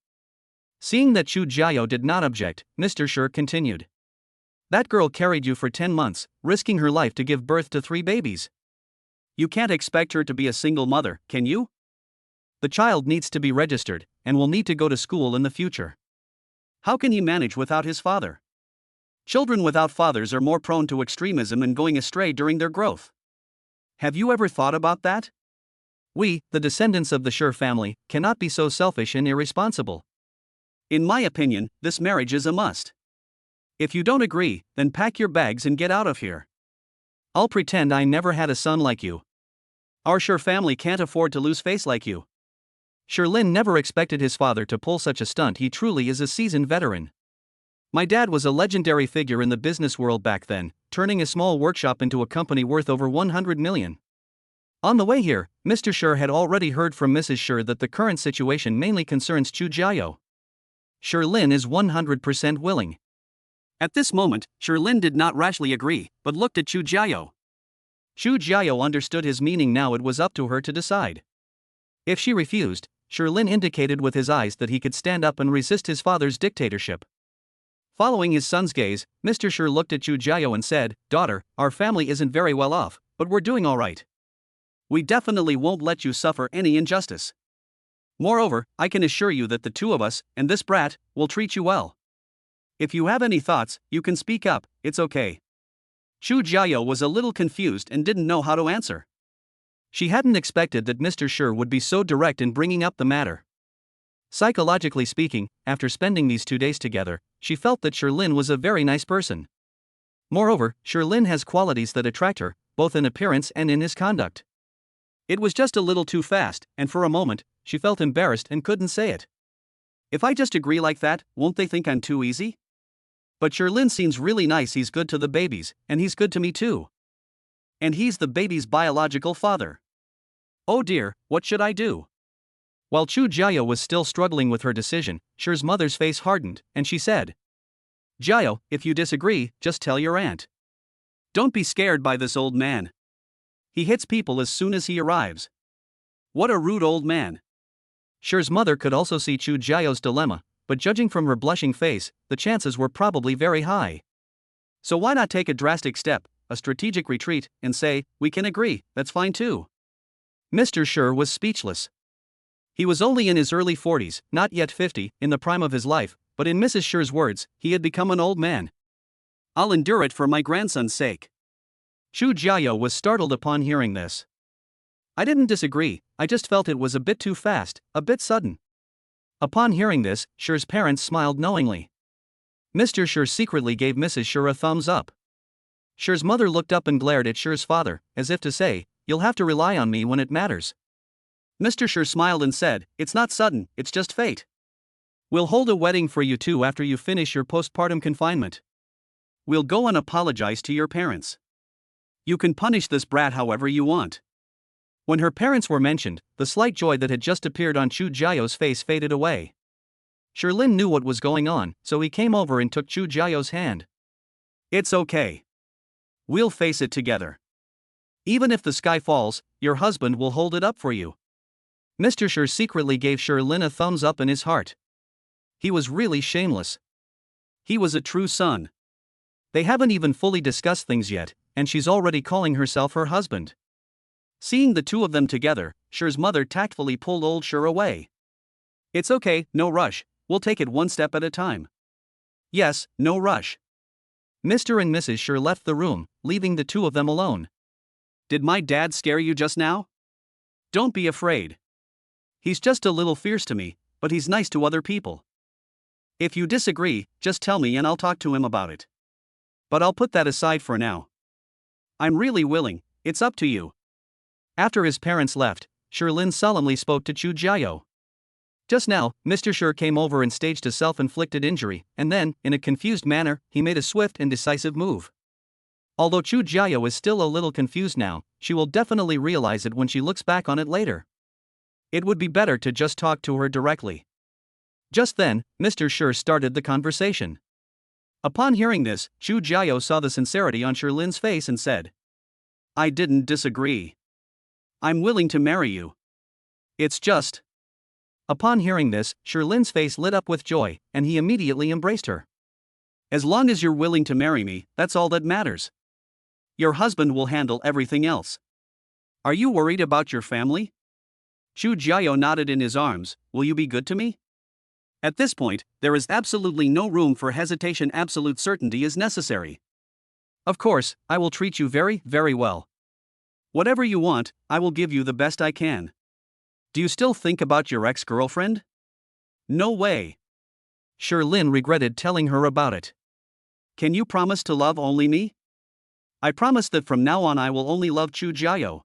Seeing that Chu Jiao did not object, Mr. Shur continued. That girl carried you for 10 months, risking her life to give birth to 3 babies. You can't expect her to be a single mother, can you? The child needs to be registered, and will need to go to school in the future. How can he manage without his father? Children without fathers are more prone to extremism and going astray during their growth. Have you ever thought about that? We, the descendants of the Shur family, cannot be so selfish and irresponsible. In my opinion, this marriage is a must. If you don't agree, then pack your bags and get out of here. I'll pretend I never had a son like you. Our Shur family can't afford to lose face like you. Shirlin never expected his father to pull such a stunt. He truly is a seasoned veteran. My dad was a legendary figure in the business world back then, turning a small workshop into a company worth over 100 million. On the way here, Mr. Shur had already heard from Mrs. Shur that the current situation mainly concerns Chu Jiao. Shirlin is 100% willing. At this moment, Shirlin did not rashly agree, but looked at Chu Jiao. Chu Jiao understood his meaning. Now it was up to her to decide. If she refused, Shirlin indicated with his eyes that he could stand up and resist his father's dictatorship. Following his son's gaze, Mr. Shur looked at Chu Jiao and said, Daughter, our family isn't very well off, but we're doing all right. We definitely won't let you suffer any injustice. Moreover, I can assure you that the two of us, and this brat, will treat you well. If you have any thoughts, you can speak up, it's okay. Chu Jiao was a little confused and didn't know how to answer. She hadn't expected that Mr. Shur would be so direct in bringing up the matter. Psychologically speaking, after spending these 2 days together, she felt that Shirlin was a very nice person. Moreover, Shirlin has qualities that attract her, both in appearance and in his conduct. It was just a little too fast, and for a moment, she felt embarrassed and couldn't say it. If I just agree like that, won't they think I'm too easy? But Shirlin seems really nice. He's good to the babies, and he's good to me too. And he's the baby's biological father. Oh dear, what should I do? While Chu Jiao was still struggling with her decision, Shur's mother's face hardened, and she said, Jiao, if you disagree, just tell your aunt. Don't be scared by this old man. He hits people as soon as he arrives. What a rude old man. Shur's mother could also see Chu Jiao's dilemma, but judging from her blushing face, the chances were probably very high. So why not take a drastic step, a strategic retreat, and say, we can agree, that's fine too. Mr. Shur was speechless. He was only in his early 40s, not yet 50, in the prime of his life, but in Mrs. Shur's words, he had become an old man. I'll endure it for my grandson's sake. Chu Jiao was startled upon hearing this. I didn't disagree, I just felt it was a bit too fast, a bit sudden. Upon hearing this, Shur's parents smiled knowingly. Mr. Shur secretly gave Mrs. Shur a thumbs up. Shur's mother looked up and glared at Shur's father, as if to say, you'll have to rely on me when it matters. Mr. Shur smiled and said, it's not sudden, it's just fate. We'll hold a wedding for you two after you finish your postpartum confinement. We'll go and apologize to your parents. You can punish this brat however you want. When her parents were mentioned, the slight joy that had just appeared on Chu Jiao's face faded away. Shirlin knew what was going on, so he came over and took Chu Jiao's hand. It's okay. We'll face it together. Even if the sky falls, your husband will hold it up for you. Mr. Shur secretly gave Shirlin a thumbs up in his heart. He was really shameless. He was a true son. They haven't even fully discussed things yet, and she's already calling herself her husband. Seeing the two of them together, Shir's mother tactfully pulled old Shir away. It's okay, no rush, we'll take it one step at a time. Yes, no rush. Mr. and Mrs. Shir left the room, leaving the two of them alone. Did my dad scare you just now? Don't be afraid. He's just a little fierce to me, but he's nice to other people. If you disagree, just tell me and I'll talk to him about it. But I'll put that aside for now. I'm really willing, it's up to you. After his parents left, Shirlin solemnly spoke to Chu Jiao. Just now, Mr. Shir came over and staged a self-inflicted injury, and then, in a confused manner, he made a swift and decisive move. Although Chu Jiao is still a little confused now, she will definitely realize it when she looks back on it later. It would be better to just talk to her directly. Just then, Mr. Shir started the conversation. Upon hearing this, Chu Jiao saw the sincerity on Shirlin's face and said, I didn't disagree. I'm willing to marry you. It's just. Upon hearing this, Shirlin's face lit up with joy, and he immediately embraced her. As long as you're willing to marry me, that's all that matters. Your husband will handle everything else. Are you worried about your family? Chu Jiao nodded in his arms. Will you be good to me? At this point, there is absolutely no room for hesitation. Absolute certainty is necessary. Of course, I will treat you very, very well. Whatever you want, I will give you the best I can. Do you still think about your ex-girlfriend? No way. Shirlin regretted telling her about it. Can you promise to love only me? I promise that from now on I will only love Chu Jiao.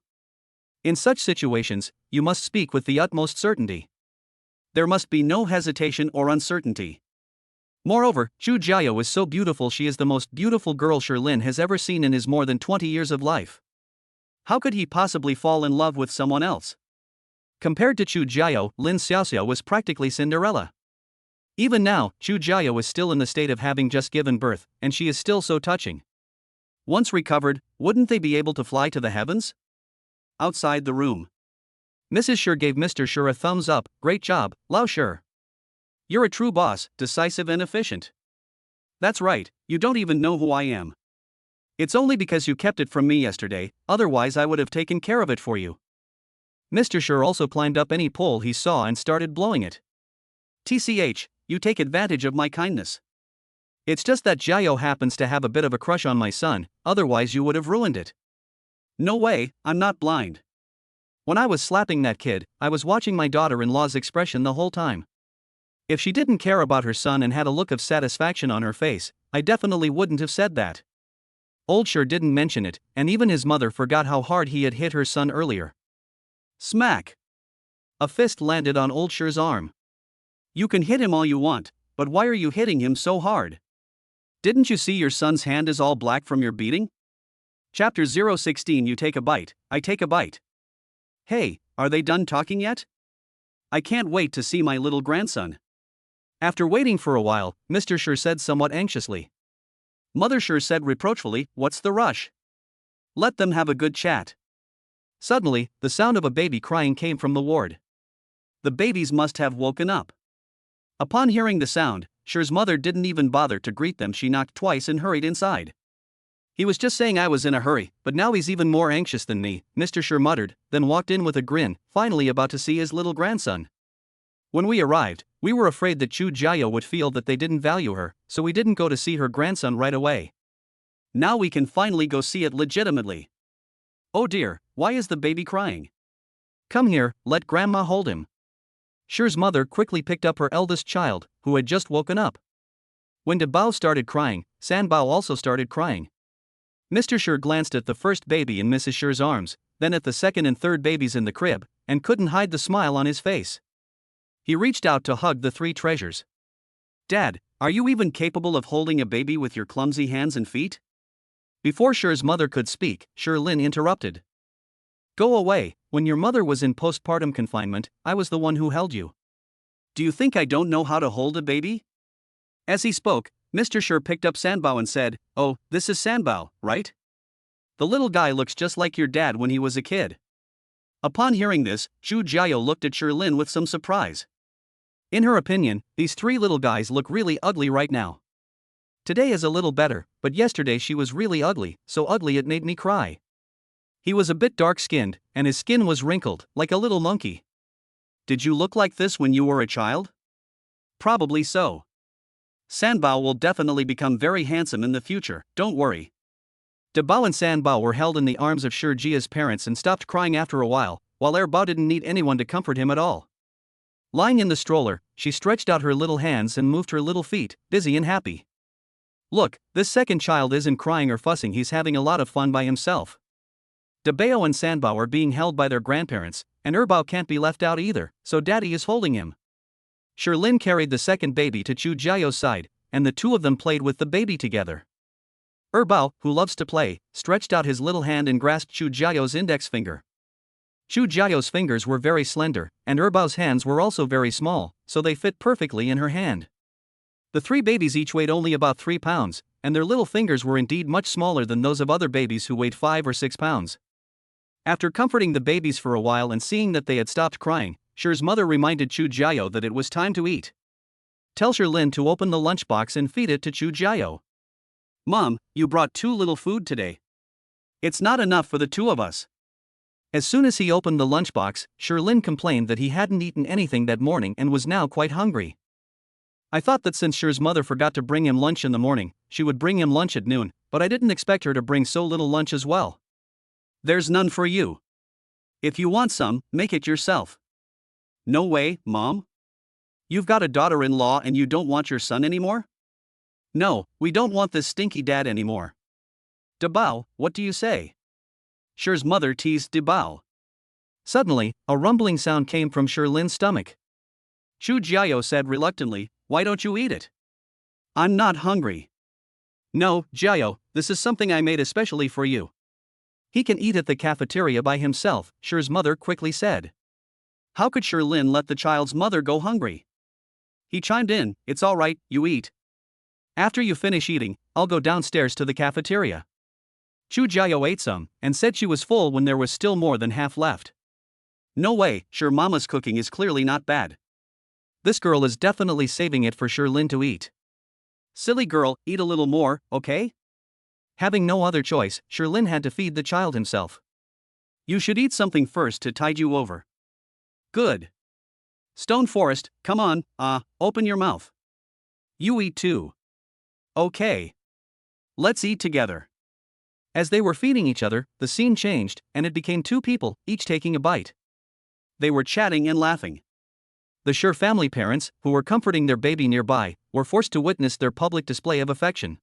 In such situations, you must speak with the utmost certainty. There must be no hesitation or uncertainty. Moreover, Chu Jiao is so beautiful. She is the most beautiful girl Shirlin has ever seen in his more than 20 years of life. How could he possibly fall in love with someone else? Compared to Chu Jiao, Lin Xiaoxiao was practically Cinderella. Even now, Chu Jiao is still in the state of having just given birth, and she is still so touching. Once recovered, wouldn't they be able to fly to the heavens? Outside the room, Mrs. Shir gave Mr. Shir a thumbs up. Great job, Lao Shir. You're a true boss, decisive and efficient. That's right, you don't even know who I am. It's only because you kept it from me yesterday, otherwise I would have taken care of it for you. Mr. Shir also climbed up any pole he saw and started blowing it. TCH, you take advantage of my kindness. It's just that Jiao happens to have a bit of a crush on my son, otherwise you would have ruined it. No way, I'm not blind. When I was slapping that kid, I was watching my daughter-in-law's expression the whole time. If she didn't care about her son and had a look of satisfaction on her face, I definitely wouldn't have said that. Old Shir didn't mention it, and even his mother forgot how hard he had hit her son earlier. Smack! A fist landed on Old Shir's arm. You can hit him all you want, but why are you hitting him so hard? Didn't you see your son's hand is all black from your beating? Chapter 016. You take a bite, I take a bite. Hey, are they done talking yet? I can't wait to see my little grandson. After waiting for a while, Mr. Shir said somewhat anxiously. Mother Shir said reproachfully, what's the rush? Let them have a good chat. Suddenly, the sound of a baby crying came from the ward. The babies must have woken up. Upon hearing the sound, Shir's mother didn't even bother to greet them. She knocked twice and hurried inside. He was just saying I was in a hurry, but now he's even more anxious than me, Mr. Shir muttered, then walked in with a grin, finally about to see his little grandson. When we arrived, we were afraid that Chu Jiao would feel that they didn't value her, so we didn't go to see her grandson right away. Now we can finally go see it legitimately. Oh dear, why is the baby crying? Come here, let grandma hold him. Shir's mother quickly picked up her eldest child, who had just woken up. When De Bao started crying, San Bao also started crying. Mr. Shir glanced at the first baby in Mrs. Shir's arms, then at the second and third babies in the crib, and couldn't hide the smile on his face. He reached out to hug the three treasures. Dad, are you even capable of holding a baby with your clumsy hands and feet? Before Shir's mother could speak, Shirlin interrupted. Go away, when your mother was in postpartum confinement, I was the one who held you. Do you think I don't know how to hold a baby? As he spoke, Mr. Shir picked up Sanbao and said, oh, this is Sanbao, right? The little guy looks just like your dad when he was a kid. Upon hearing this, Chu Jiao looked at Shirlin with some surprise. In her opinion, these three little guys look really ugly right now. Today is a little better, but yesterday she was really ugly, so ugly it made me cry. He was a bit dark-skinned, and his skin was wrinkled, like a little monkey. Did you look like this when you were a child? Probably so. Sanbao will definitely become very handsome in the future, don't worry. Dabao and Sanbao were held in the arms of Shijia's parents and stopped crying after a while Erbao didn't need anyone to comfort him at all. Lying in the stroller, she stretched out her little hands and moved her little feet, busy and happy. Look, this second child isn't crying or fussing, he's having a lot of fun by himself. Dabao and Sanbao are being held by their grandparents, and Erbao can't be left out either, so daddy is holding him. Shirlin carried the second baby to Chu Jiao's side, and the two of them played with the baby together. Erbao, who loves to play, stretched out his little hand and grasped Chu Jiao's index finger. Chu Jiao's fingers were very slender, and Erbao's hands were also very small, so they fit perfectly in her hand. The three babies each weighed only about 3 pounds, and their little fingers were indeed much smaller than those of other babies who weighed 5 or 6 pounds. After comforting the babies for a while and seeing that they had stopped crying, Shir's mother reminded Chu Jiao that it was time to eat. Tell Shirlin to open the lunchbox and feed it to Chu Jiao. Mom, you brought too little food today. It's not enough for the two of us. As soon as he opened the lunchbox, Shirlin complained that he hadn't eaten anything that morning and was now quite hungry. I thought that since Shir's mother forgot to bring him lunch in the morning, she would bring him lunch at noon, but I didn't expect her to bring so little lunch as well. There's none for you. If you want some, make it yourself. No way, Mom. You've got a daughter-in-law and you don't want your son anymore? No, we don't want this stinky dad anymore. Dabao, what do you say? Shir's mother teased Dabao. Suddenly, a rumbling sound came from Shirlin's stomach. Chu Jiao said reluctantly, "Why don't you eat it?" I'm not hungry. No, Jiao, this is something I made especially for you. He can eat at the cafeteria by himself, Shir's mother quickly said. How could Shirlin let the child's mother go hungry? He chimed in, it's all right, you eat. After you finish eating, I'll go downstairs to the cafeteria. Chu Jiao ate some, and said she was full when there was still more than half left. No way, Shir Mama's cooking is clearly not bad. This girl is definitely saving it for Shirlin to eat. Silly girl, eat a little more, okay? Having no other choice, Shirlin had to feed the child himself. You should eat something first to tide you over. Good. Stone Forest, come on, open your mouth. You eat too. Okay. Let's eat together. As they were feeding each other, the scene changed, and it became two people, each taking a bite. They were chatting and laughing. The Shir family parents, who were comforting their baby nearby, were forced to witness their public display of affection.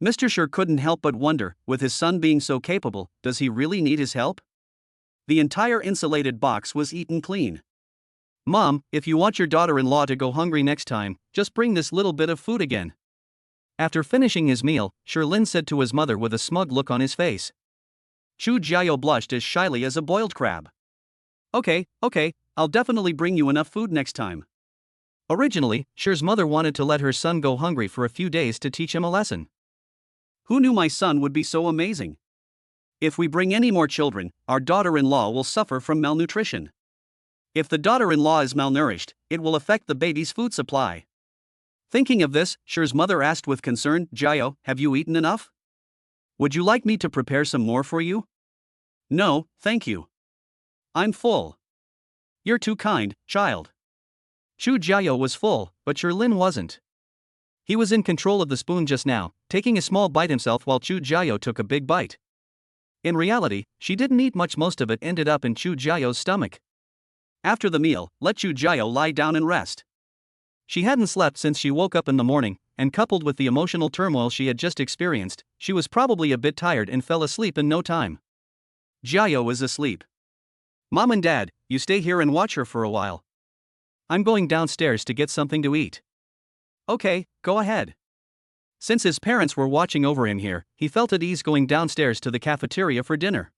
Mr. Shir couldn't help but wonder, with his son being so capable, does he really need his help? The entire insulated box was eaten clean. Mom, if you want your daughter-in-law to go hungry next time, just bring this little bit of food again. After finishing his meal, Shirlin said to his mother with a smug look on his face. Chu Jiao blushed as shyly as a boiled crab. Okay, I'll definitely bring you enough food next time. Originally, Shir's mother wanted to let her son go hungry for a few days to teach him a lesson. Who knew my son would be so amazing? If we bring any more children, our daughter-in-law will suffer from malnutrition. If the daughter-in-law is malnourished, it will affect the baby's food supply. Thinking of this, Shir's mother asked with concern, Jiao, have you eaten enough? Would you like me to prepare some more for you? No, thank you. I'm full. You're too kind, child. Chu Jiao was full, but Shirlin wasn't. He was in control of the spoon just now, taking a small bite himself while Chu Jiao took a big bite. In reality, she didn't eat much, most of it ended up in Chu Jiao's stomach. After the meal, let Chu Jiao lie down and rest. She hadn't slept since she woke up in the morning, and coupled with the emotional turmoil she had just experienced, she was probably a bit tired and fell asleep in no time. Jiao is asleep. Mom and Dad, you stay here and watch her for a while. I'm going downstairs to get something to eat. Okay, go ahead. Since his parents were watching over him here, he felt at ease going downstairs to the cafeteria for dinner.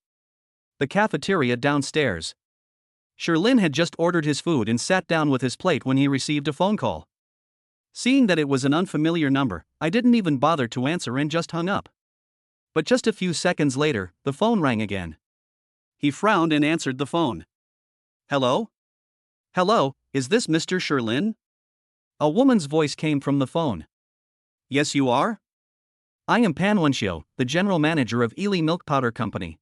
The cafeteria downstairs. Shirlin had just ordered his food and sat down with his plate when he received a phone call. Seeing that it was an unfamiliar number, I didn't even bother to answer and just hung up. But just a few seconds later, the phone rang again. He frowned and answered the phone. Hello? Hello, is this Mr. Shirlin? A woman's voice came from the phone. Yes, you are? I am Pan Wenxiu, the general manager of Ely Milk Powder Company.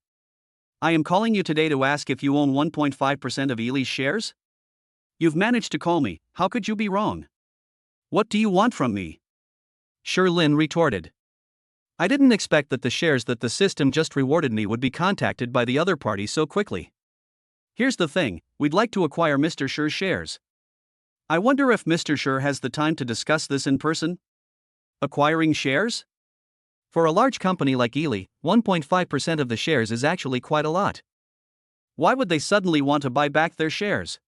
I am calling you today to ask if you own 1.5% of Ely's shares? You've managed to call me, how could you be wrong? What do you want from me? Sherlyn retorted. I didn't expect that the shares that the system just rewarded me would be contacted by the other party so quickly. Here's the thing, we'd like to acquire Mr. Sher's shares. I wonder if Mr. Sher has the time to discuss this in person? Acquiring shares? For a large company like Ely, 1.5% of the shares is actually quite a lot. Why would they suddenly want to buy back their shares?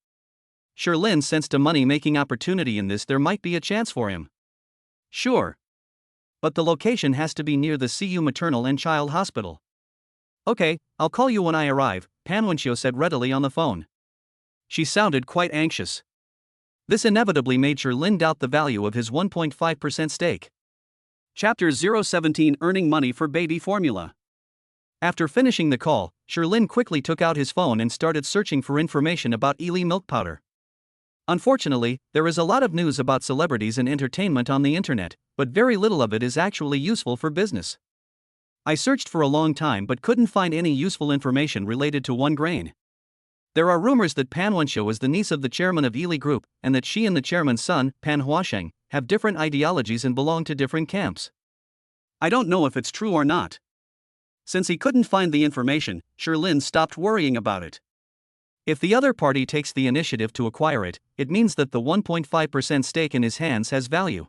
Sherlyn sensed a money-making opportunity in this. There might be a chance for him. Sure. But the location has to be near the CU Maternal and Child Hospital. Okay, I'll call you when I arrive, Pan Wenxiu said readily on the phone. She sounded quite anxious. This inevitably made Sherlyn doubt the value of his 1.5% stake. Chapter 017 Earning Money for Baby Formula. After finishing the call, Sherlyn quickly took out his phone and started searching for information about Ely milk powder. Unfortunately, there is a lot of news about celebrities and entertainment on the internet, but very little of it is actually useful for business. I searched for a long time but couldn't find any useful information related to one grain. There are rumors that Pan Wenxiu is the niece of the chairman of Ely Group, and that she and the chairman's son, Pan Huasheng, have different ideologies and belong to different camps. I don't know if it's true or not. Since he couldn't find the information, Sherlyn stopped worrying about it. If the other party takes the initiative to acquire it, it means that the 1.5% stake in his hands has value.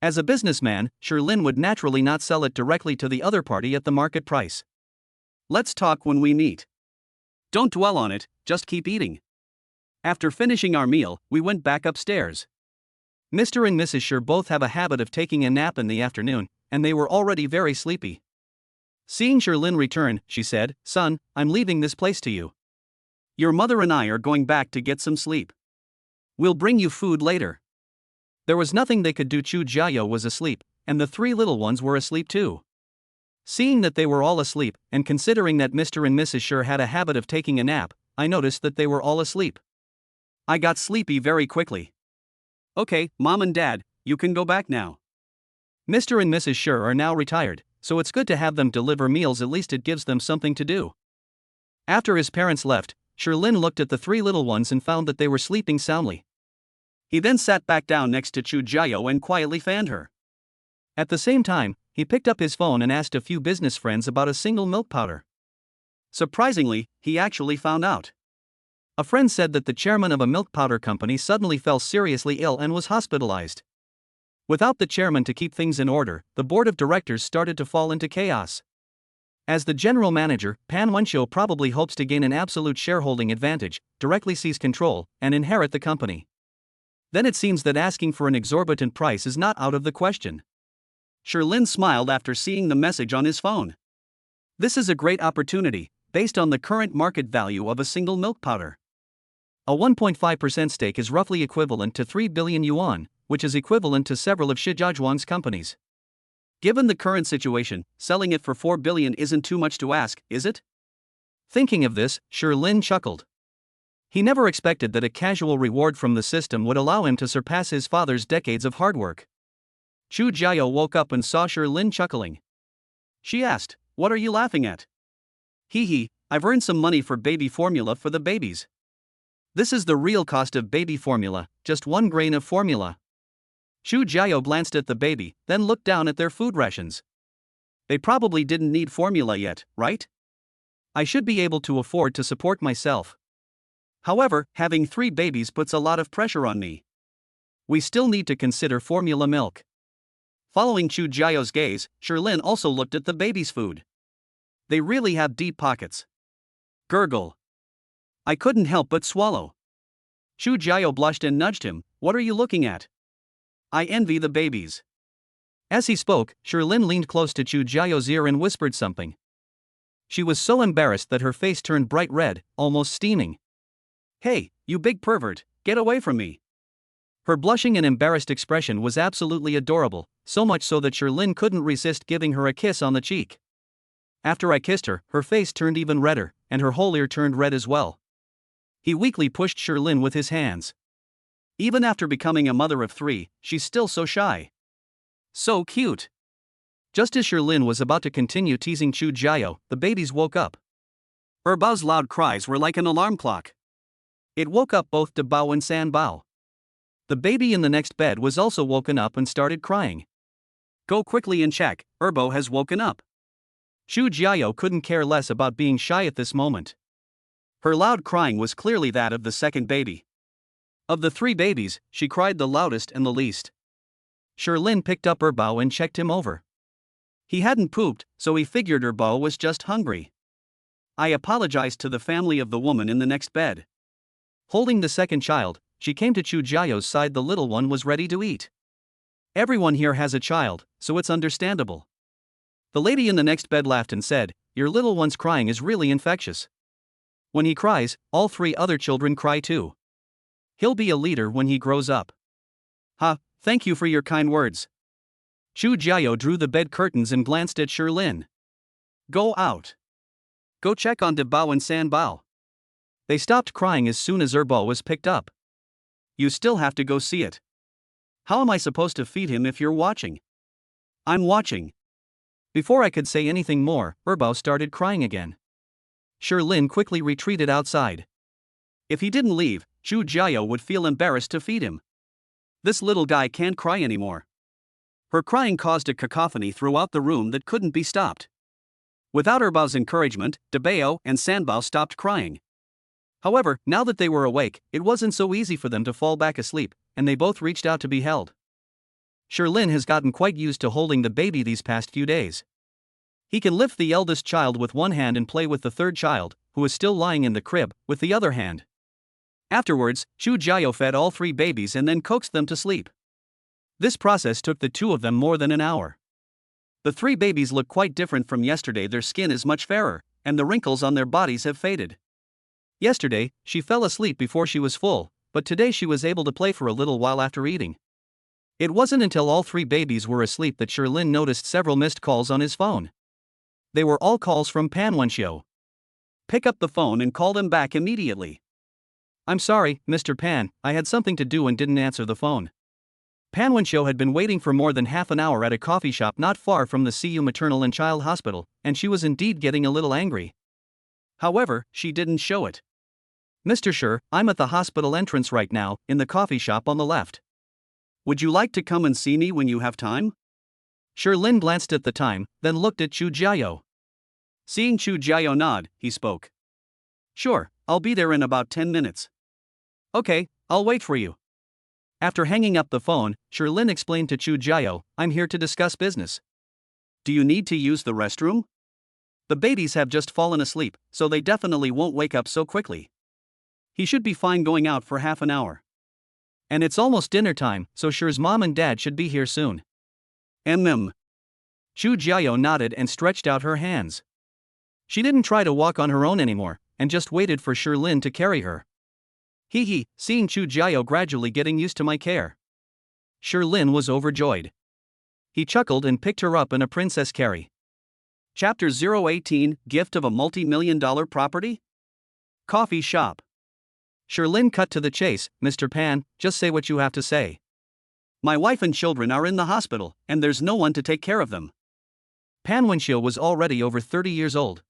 As a businessman, Sherlyn would naturally not sell it directly to the other party at the market price. Let's talk when we meet. Don't dwell on it, just keep eating. After finishing our meal, we went back upstairs. Mr. and Mrs. Sher both have a habit of taking a nap in the afternoon, and they were already very sleepy. Seeing Sherlyn return, she said, "Son, I'm leaving this place to you. Your mother and I are going back to get some sleep. We'll bring you food later." There was nothing they could do. Chu Jiao was asleep, and the three little ones were asleep too. Seeing that they were all asleep, and considering that Mr. and Mrs. Sher had a habit of taking a nap, I noticed that they were all asleep. I got sleepy very quickly. Okay, Mom and Dad, you can go back now. Mr. and Mrs. Sher are now retired, so it's good to have them deliver meals. At least it gives them something to do. After his parents left, Sherlyn looked at the three little ones and found that they were sleeping soundly. He then sat back down next to Chu Jiao and quietly fanned her. At the same time, he picked up his phone and asked a few business friends about a single milk powder. Surprisingly, he actually found out. A friend said that the chairman of a milk powder company suddenly fell seriously ill and was hospitalized. Without the chairman to keep things in order, the board of directors started to fall into chaos. As the general manager, Pan Wenxiu probably hopes to gain an absolute shareholding advantage, directly seize control, and inherit the company. Then it seems that asking for an exorbitant price is not out of the question. Sherlyn smiled after seeing the message on his phone. This is a great opportunity, based on the current market value of a single milk powder. A 1.5% stake is roughly equivalent to 3 billion yuan, which is equivalent to several of Shijiazhuang's companies. Given the current situation, selling it for 4 billion isn't too much to ask, is it? Thinking of this, Sherlyn chuckled. He never expected that a casual reward from the system would allow him to surpass his father's decades of hard work. Chu Jiao woke up and saw Sherlyn chuckling. She asked, "What are you laughing at?" "Hee, I've earned some money for baby formula for the babies. This is the real cost of baby formula, just 1 grain of formula." Chu Jiao glanced at the baby, then looked down at their food rations. They probably didn't need formula yet, right? I should be able to afford to support myself. However, having 3 babies puts a lot of pressure on me. We still need to consider formula milk. Following Chu Jiao's gaze, Sherlyn also looked at the baby's food. They really have deep pockets. Gurgle. I couldn't help but swallow. Chu Jiao blushed and nudged him. "What are you looking at?" "I envy the babies." As he spoke, Sherlyn leaned close to Chu Jiao's ear and whispered something. She was so embarrassed that her face turned bright red, almost steaming. "Hey, you big pervert, get away from me." Her blushing and embarrassed expression was absolutely adorable, so much so that Sherlyn couldn't resist giving her a kiss on the cheek. After I kissed her, her face turned even redder, and her whole ear turned red as well. He weakly pushed Sherlyn with his hands. Even after becoming a mother of 3, she's still so shy. So cute. Just as Sherlyn was about to continue teasing Chu Jiao, the babies woke up. Erbao's loud cries were like an alarm clock. It woke up both Dabao and Sanbao. The baby in the next bed was also woken up and started crying. Go quickly and check, Erbao has woken up. Chu Jiao couldn't care less about being shy at this moment. Her loud crying was clearly that of the second baby. Of the 3 babies, she cried the loudest and the least. Sherlin picked up Erbao and checked him over. He hadn't pooped, so he figured Erbao was just hungry. I apologized to the family of the woman in the next bed. Holding the second child, she came to Chu Jiao's side. The little one was ready to eat. Everyone here has a child, so it's understandable. The lady in the next bed laughed and said, "Your little one's crying is really infectious. When he cries, all 3 other children cry too. He'll be a leader when he grows up." "Ha, thank you for your kind words." Chu Jiao drew the bed curtains and glanced at Sherlin. "Go out. Go check on Dabao and Sanbao. They stopped crying as soon as Erbao was picked up. You still have to go see it. How am I supposed to feed him if you're watching?" "I'm watching." Before I could say anything more, Erbao started crying again. Sherlin quickly retreated outside. If he didn't leave, Chu Jiao would feel embarrassed to feed him. This little guy can't cry anymore. Her crying caused a cacophony throughout the room that couldn't be stopped. Without Erbao's encouragement, Dabao and Sanbao stopped crying. However, now that they were awake, it wasn't so easy for them to fall back asleep, and they both reached out to be held. Sherlin has gotten quite used to holding the baby these past few days. He can lift the eldest child with one hand and play with the third child, who is still lying in the crib, with the other hand. Afterwards, Chu Jiao fed all 3 babies and then coaxed them to sleep. This process took the 2 of them more than an hour. The 3 babies look quite different from yesterday. Their skin is much fairer, and the wrinkles on their bodies have faded. Yesterday, she fell asleep before she was full, but today she was able to play for a little while after eating. It wasn't until all 3 babies were asleep that Sherlin noticed several missed calls on his phone. They were all calls from Pan Wenxiu. "Pick up the phone and call them back immediately." "I'm sorry, Mr. Pan, I had something to do and didn't answer the phone." Pan Wenxiu had been waiting for more than half an hour at a coffee shop not far from the CU Maternal and Child Hospital, and she was indeed getting a little angry. However, she didn't show it. "Mr. Shi, I'm at the hospital entrance right now, in the coffee shop on the left. Would you like to come and see me when you have time?" Sherlin glanced at the time, then looked at Chu Jiao. Seeing Chu Jiao nod, he spoke. "Sure, I'll be there in about 10 minutes. "Okay, I'll wait for you." After hanging up the phone, Sherlin explained to Chu Jiao, "I'm here to discuss business." "Do you need to use the restroom?" "The babies have just fallen asleep, so they definitely won't wake up so quickly. He should be fine going out for half an hour. And it's almost dinner time, so Shir's mom and dad should be here soon." Chu Jiao nodded and stretched out her hands. She didn't try to walk on her own anymore, and just waited for Sherlin to carry her. "Hee, seeing Chu Jiao gradually getting used to my care." Sherlin was overjoyed. He chuckled and picked her up in a princess carry. Chapter 018, Gift of a Multi-million-dollar Property? Coffee Shop. Sherlin cut to the chase. "Mr. Pan, just say what you have to say. My wife and children are in the hospital, and there's no one to take care of them." Pan Wenxiu was already over 30 years old.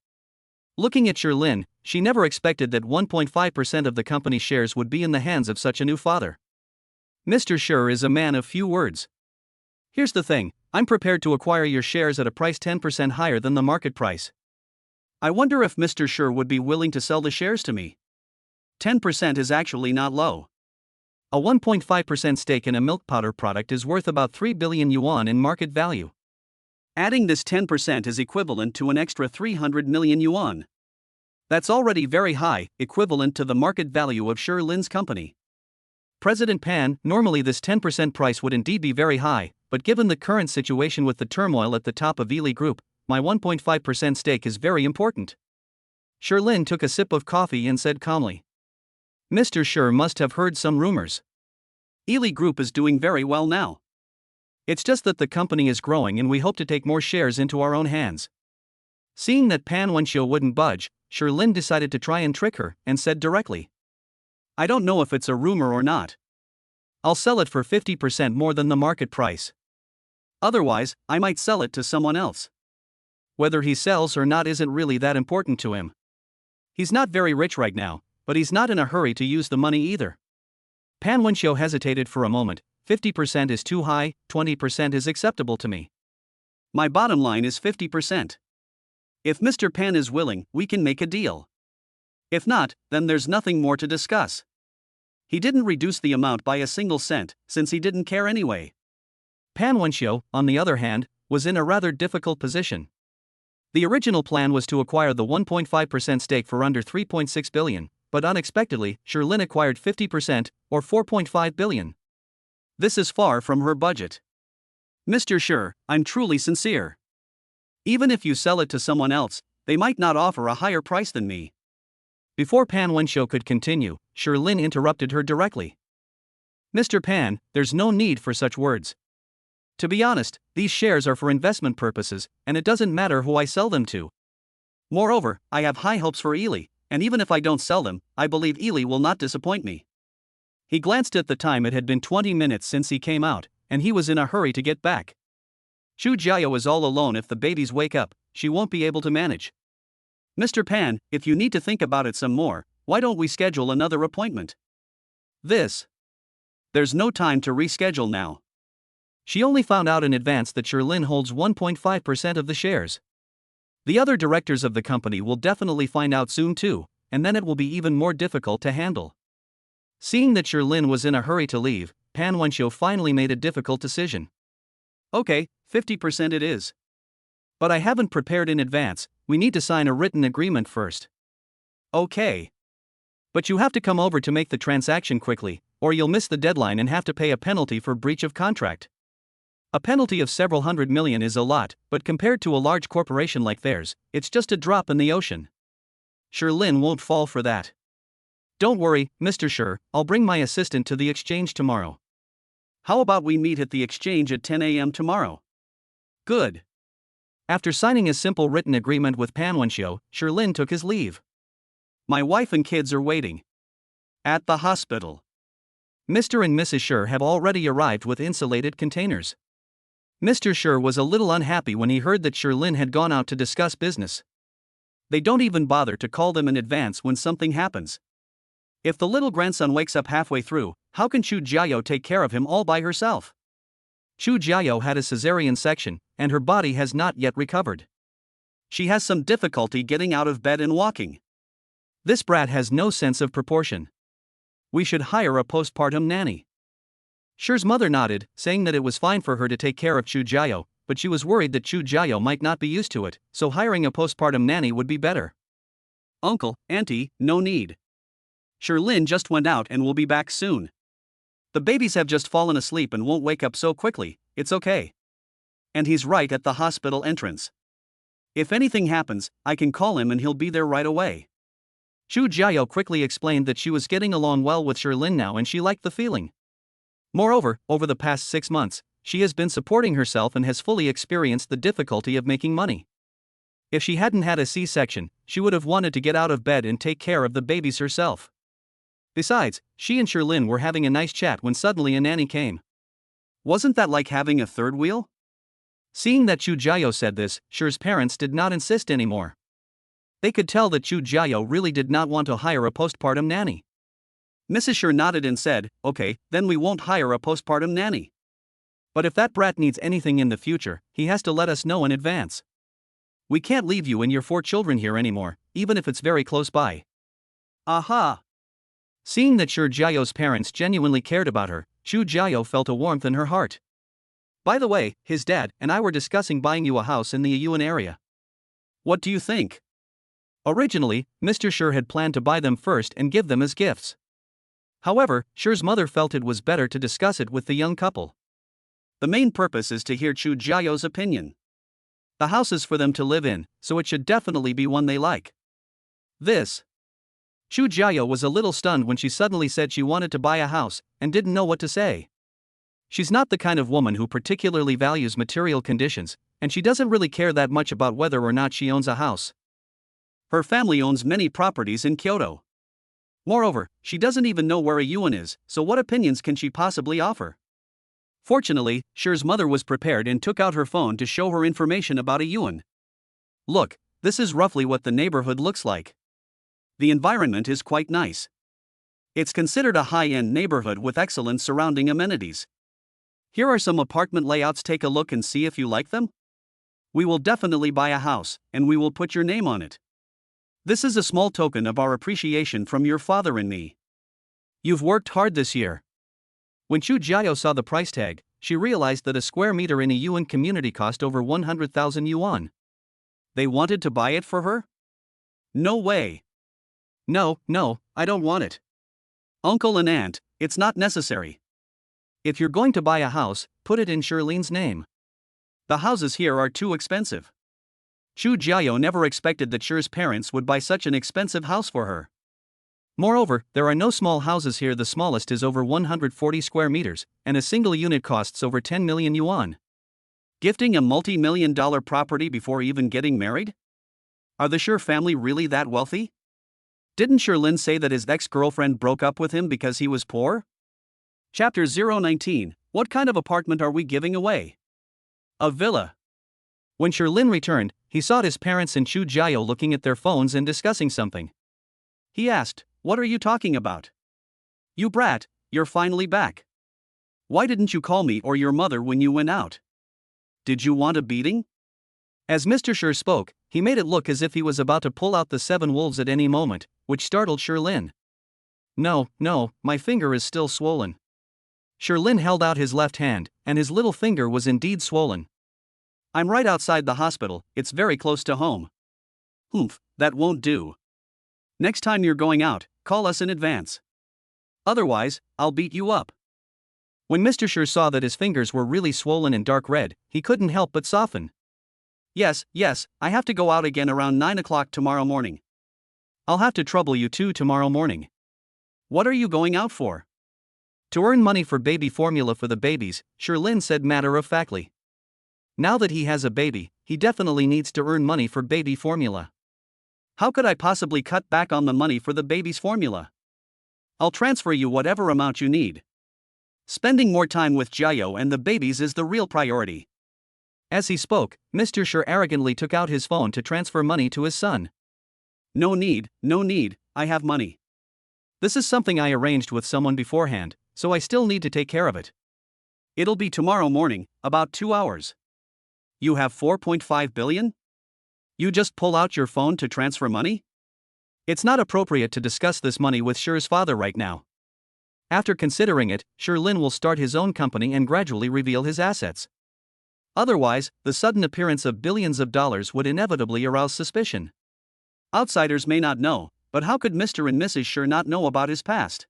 Looking at Sherlin, she never expected that 1.5% of the company's shares would be in the hands of such a new father. Mr. Shi is a man of few words. "Here's the thing, I'm prepared to acquire your shares at a price 10% higher than the market price. I wonder if Mr. Shi would be willing to sell the shares to me. 10% is actually not low. A 1.5% stake in a milk powder product is worth about 3 billion yuan in market value. Adding this 10% is equivalent to an extra 300 million yuan. That's already very high, equivalent to the market value of Sherlin's company. President Pan, normally this 10% price would indeed be very high, but given the current situation with the turmoil at the top of Ely Group, my 1.5% stake is very important." Sherlin took a sip of coffee and said calmly. "Mr. Shi must have heard some rumors. Ely Group is doing very well now. It's just that the company is growing and we hope to take more shares into our own hands." Seeing that Pan Wenxiu wouldn't budge, Sherlin decided to try and trick her, and said directly, "I don't know if it's a rumor or not. I'll sell it for 50% more than the market price. Otherwise, I might sell it to someone else. Whether he sells or not isn't really that important to him." He's not very rich right now, but he's not in a hurry to use the money either. Pan Wenxiu hesitated for a moment. 50% is too high, 20% is acceptable to me. My bottom line is 50%. If Mr. Pan is willing, we can make a deal. If not, then there's nothing more to discuss. He didn't reduce the amount by a single cent, since he didn't care anyway. Pan Wenxiu, on the other hand, was in a rather difficult position. The original plan was to acquire the 1.5% stake for under 3.6 billion, but unexpectedly, Sherlin acquired 50%, or 4.5 billion. This is far from her budget. Mr. Sher, I'm truly sincere. Even if you sell it to someone else, they might not offer a higher price than me. Before Pan Wenxiu could continue, Sherlin interrupted her directly. Mr. Pan, there's no need for such words. To be honest, these shares are for investment purposes, and it doesn't matter who I sell them to. Moreover, I have high hopes for Ely, and even if I don't sell them, I believe Ely will not disappoint me. He glanced at the time. It had been 20 minutes since he came out, and he was in a hurry to get back. Chu Jiao is all alone. If the babies wake up, she won't be able to manage. Mr. Pan, if you need to think about it some more, why don't we schedule another appointment? There's no time to reschedule now. She only found out in advance that Sherlin holds 1.5% of the shares. The other directors of the company will definitely find out soon too, and then it will be even more difficult to handle. Seeing that Sherlin was in a hurry to leave, Pan Wenxiu finally made a difficult decision. Okay, 50% it is. But I haven't prepared in advance. We need to sign a written agreement first. Okay. But you have to come over to make the transaction quickly, or you'll miss the deadline and have to pay a penalty for breach of contract. A penalty of several hundred million is a lot, but compared to a large corporation like theirs, it's just a drop in the ocean. Sherlin won't fall for that. Don't worry, Mr. Sher, I'll bring my assistant to the exchange tomorrow. How about we meet at the exchange at 10 a.m. tomorrow? Good. After signing a simple written agreement with Pan Wenxiu, Sherlin took his leave. My wife and kids are waiting at the hospital. Mr. and Mrs. Sher have already arrived with insulated containers. Mr. Sher was a little unhappy when he heard that Sherlin had gone out to discuss business. They don't even bother to call them in advance when something happens. If the little grandson wakes up halfway through, how can Chu Jiao take care of him all by herself? Chu Jiao had a cesarean section, and her body has not yet recovered. She has some difficulty getting out of bed and walking. This brat has no sense of proportion. We should hire a postpartum nanny. Sher's mother nodded, saying that it was fine for her to take care of Chu Jiao, but she was worried that Chu Jiao might not be used to it, so hiring a postpartum nanny would be better. Uncle, Auntie, no need. Sherlin just went out and will be back soon. The babies have just fallen asleep and won't wake up so quickly, it's okay. And he's right at the hospital entrance. If anything happens, I can call him and he'll be there right away. Chu Jiao quickly explained that she was getting along well with Sherlin now and she liked the feeling. Moreover, over the past 6 months, she has been supporting herself and has fully experienced the difficulty of making money. If she hadn't had a C-section, she would have wanted to get out of bed and take care of the babies herself. Besides, she and Sherlin were having a nice chat when suddenly a nanny came. Wasn't that like having a third wheel? Seeing that Chu Jiao said this, Sher's parents did not insist anymore. They could tell that Chu Jiao really did not want to hire a postpartum nanny. Mrs. Sher nodded and said, okay, then we won't hire a postpartum nanny. But if that brat needs anything in the future, he has to let us know in advance. We can't leave you and your 4 children here anymore, even if it's very close by. Aha! Seeing that Sher Jiao's parents genuinely cared about her, Chu Jiao felt a warmth in her heart. By the way, his dad and I were discussing buying you a house in the Yuan area. What do you think? Originally, Mr. Sher had planned to buy them first and give them as gifts. However, Sher's mother felt it was better to discuss it with the young couple. The main purpose is to hear Chu Jiao's opinion. The house is for them to live in, so it should definitely be one they like. Chu Jiao was a little stunned when she suddenly said she wanted to buy a house, and didn't know what to say. She's not the kind of woman who particularly values material conditions, and she doesn't really care that much about whether or not she owns a house. Her family owns many properties in Kyoto. Moreover, she doesn't even know where a yuan is, so what opinions can she possibly offer? Fortunately, Sher's mother was prepared and took out her phone to show her information about a yuan. Look, this is roughly what the neighborhood looks like. The environment is quite nice. It's considered a high-end neighborhood with excellent surrounding amenities. Here are some apartment layouts. Take a look and see if you like them. We will definitely buy a house, and we will put your name on it. This is a small token of our appreciation from your father and me. You've worked hard this year. When Chu Jiao saw the price tag, she realized that a square meter in a yuan community cost over 100,000 yuan. They wanted to buy it for her? No way. No, I don't want it. Uncle and aunt, it's not necessary. If you're going to buy a house, put it in Shirlene's name. The houses here are too expensive. Chu Jiao never expected that Shir's parents would buy such an expensive house for her. Moreover, there are no small houses here. The smallest is over 140 square meters, and a single unit costs over 10 million yuan. Gifting a multi-million-dollar property before even getting married? Are the Shir family really that wealthy? Didn't Shirlin say that his ex-girlfriend broke up with him because he was poor? Chapter 019, what kind of apartment are we giving away? A villa. When Shirlin returned, he saw his parents and Chu Jiao looking at their phones and discussing something. He asked, "What are you talking about?" "You brat, you're finally back. Why didn't you call me or your mother when you went out? Did you want a beating?" As Mr. Shir spoke, he made it look as if he was about to pull out the 7 wolves at any moment, which startled Shirlin. No, my finger is still swollen. Shirlin held out his left hand, and his little finger was indeed swollen. "I'm right outside the hospital, it's very close to home." "Humph, that won't do. Next time you're going out, call us in advance. Otherwise, I'll beat you up." When Mr. Shir saw that his fingers were really swollen and dark red, he couldn't help but soften. Yes, I have to go out again around 9 o'clock tomorrow morning. I'll have to trouble you too tomorrow morning." "What are you going out for?" "To earn money for baby formula for the babies," Shirlin said matter-of-factly. Now that he has a baby, he definitely needs to earn money for baby formula. "How could I possibly cut back on the money for the baby's formula? I'll transfer you whatever amount you need. Spending more time with Jiao and the babies is the real priority." As he spoke, Mr. Shir arrogantly took out his phone to transfer money to his son. No need, I have money. This is something I arranged with someone beforehand, so I still need to take care of it. It'll be tomorrow morning, about 2 hours. You have 4.5 billion? You just pull out your phone to transfer money? It's not appropriate to discuss this money with Shir's father right now. After considering it, Shirlin will start his own company and gradually reveal his assets. Otherwise, the sudden appearance of billions of dollars would inevitably arouse suspicion. Outsiders may not know, but how could Mr. and Mrs. Shir not know about his past?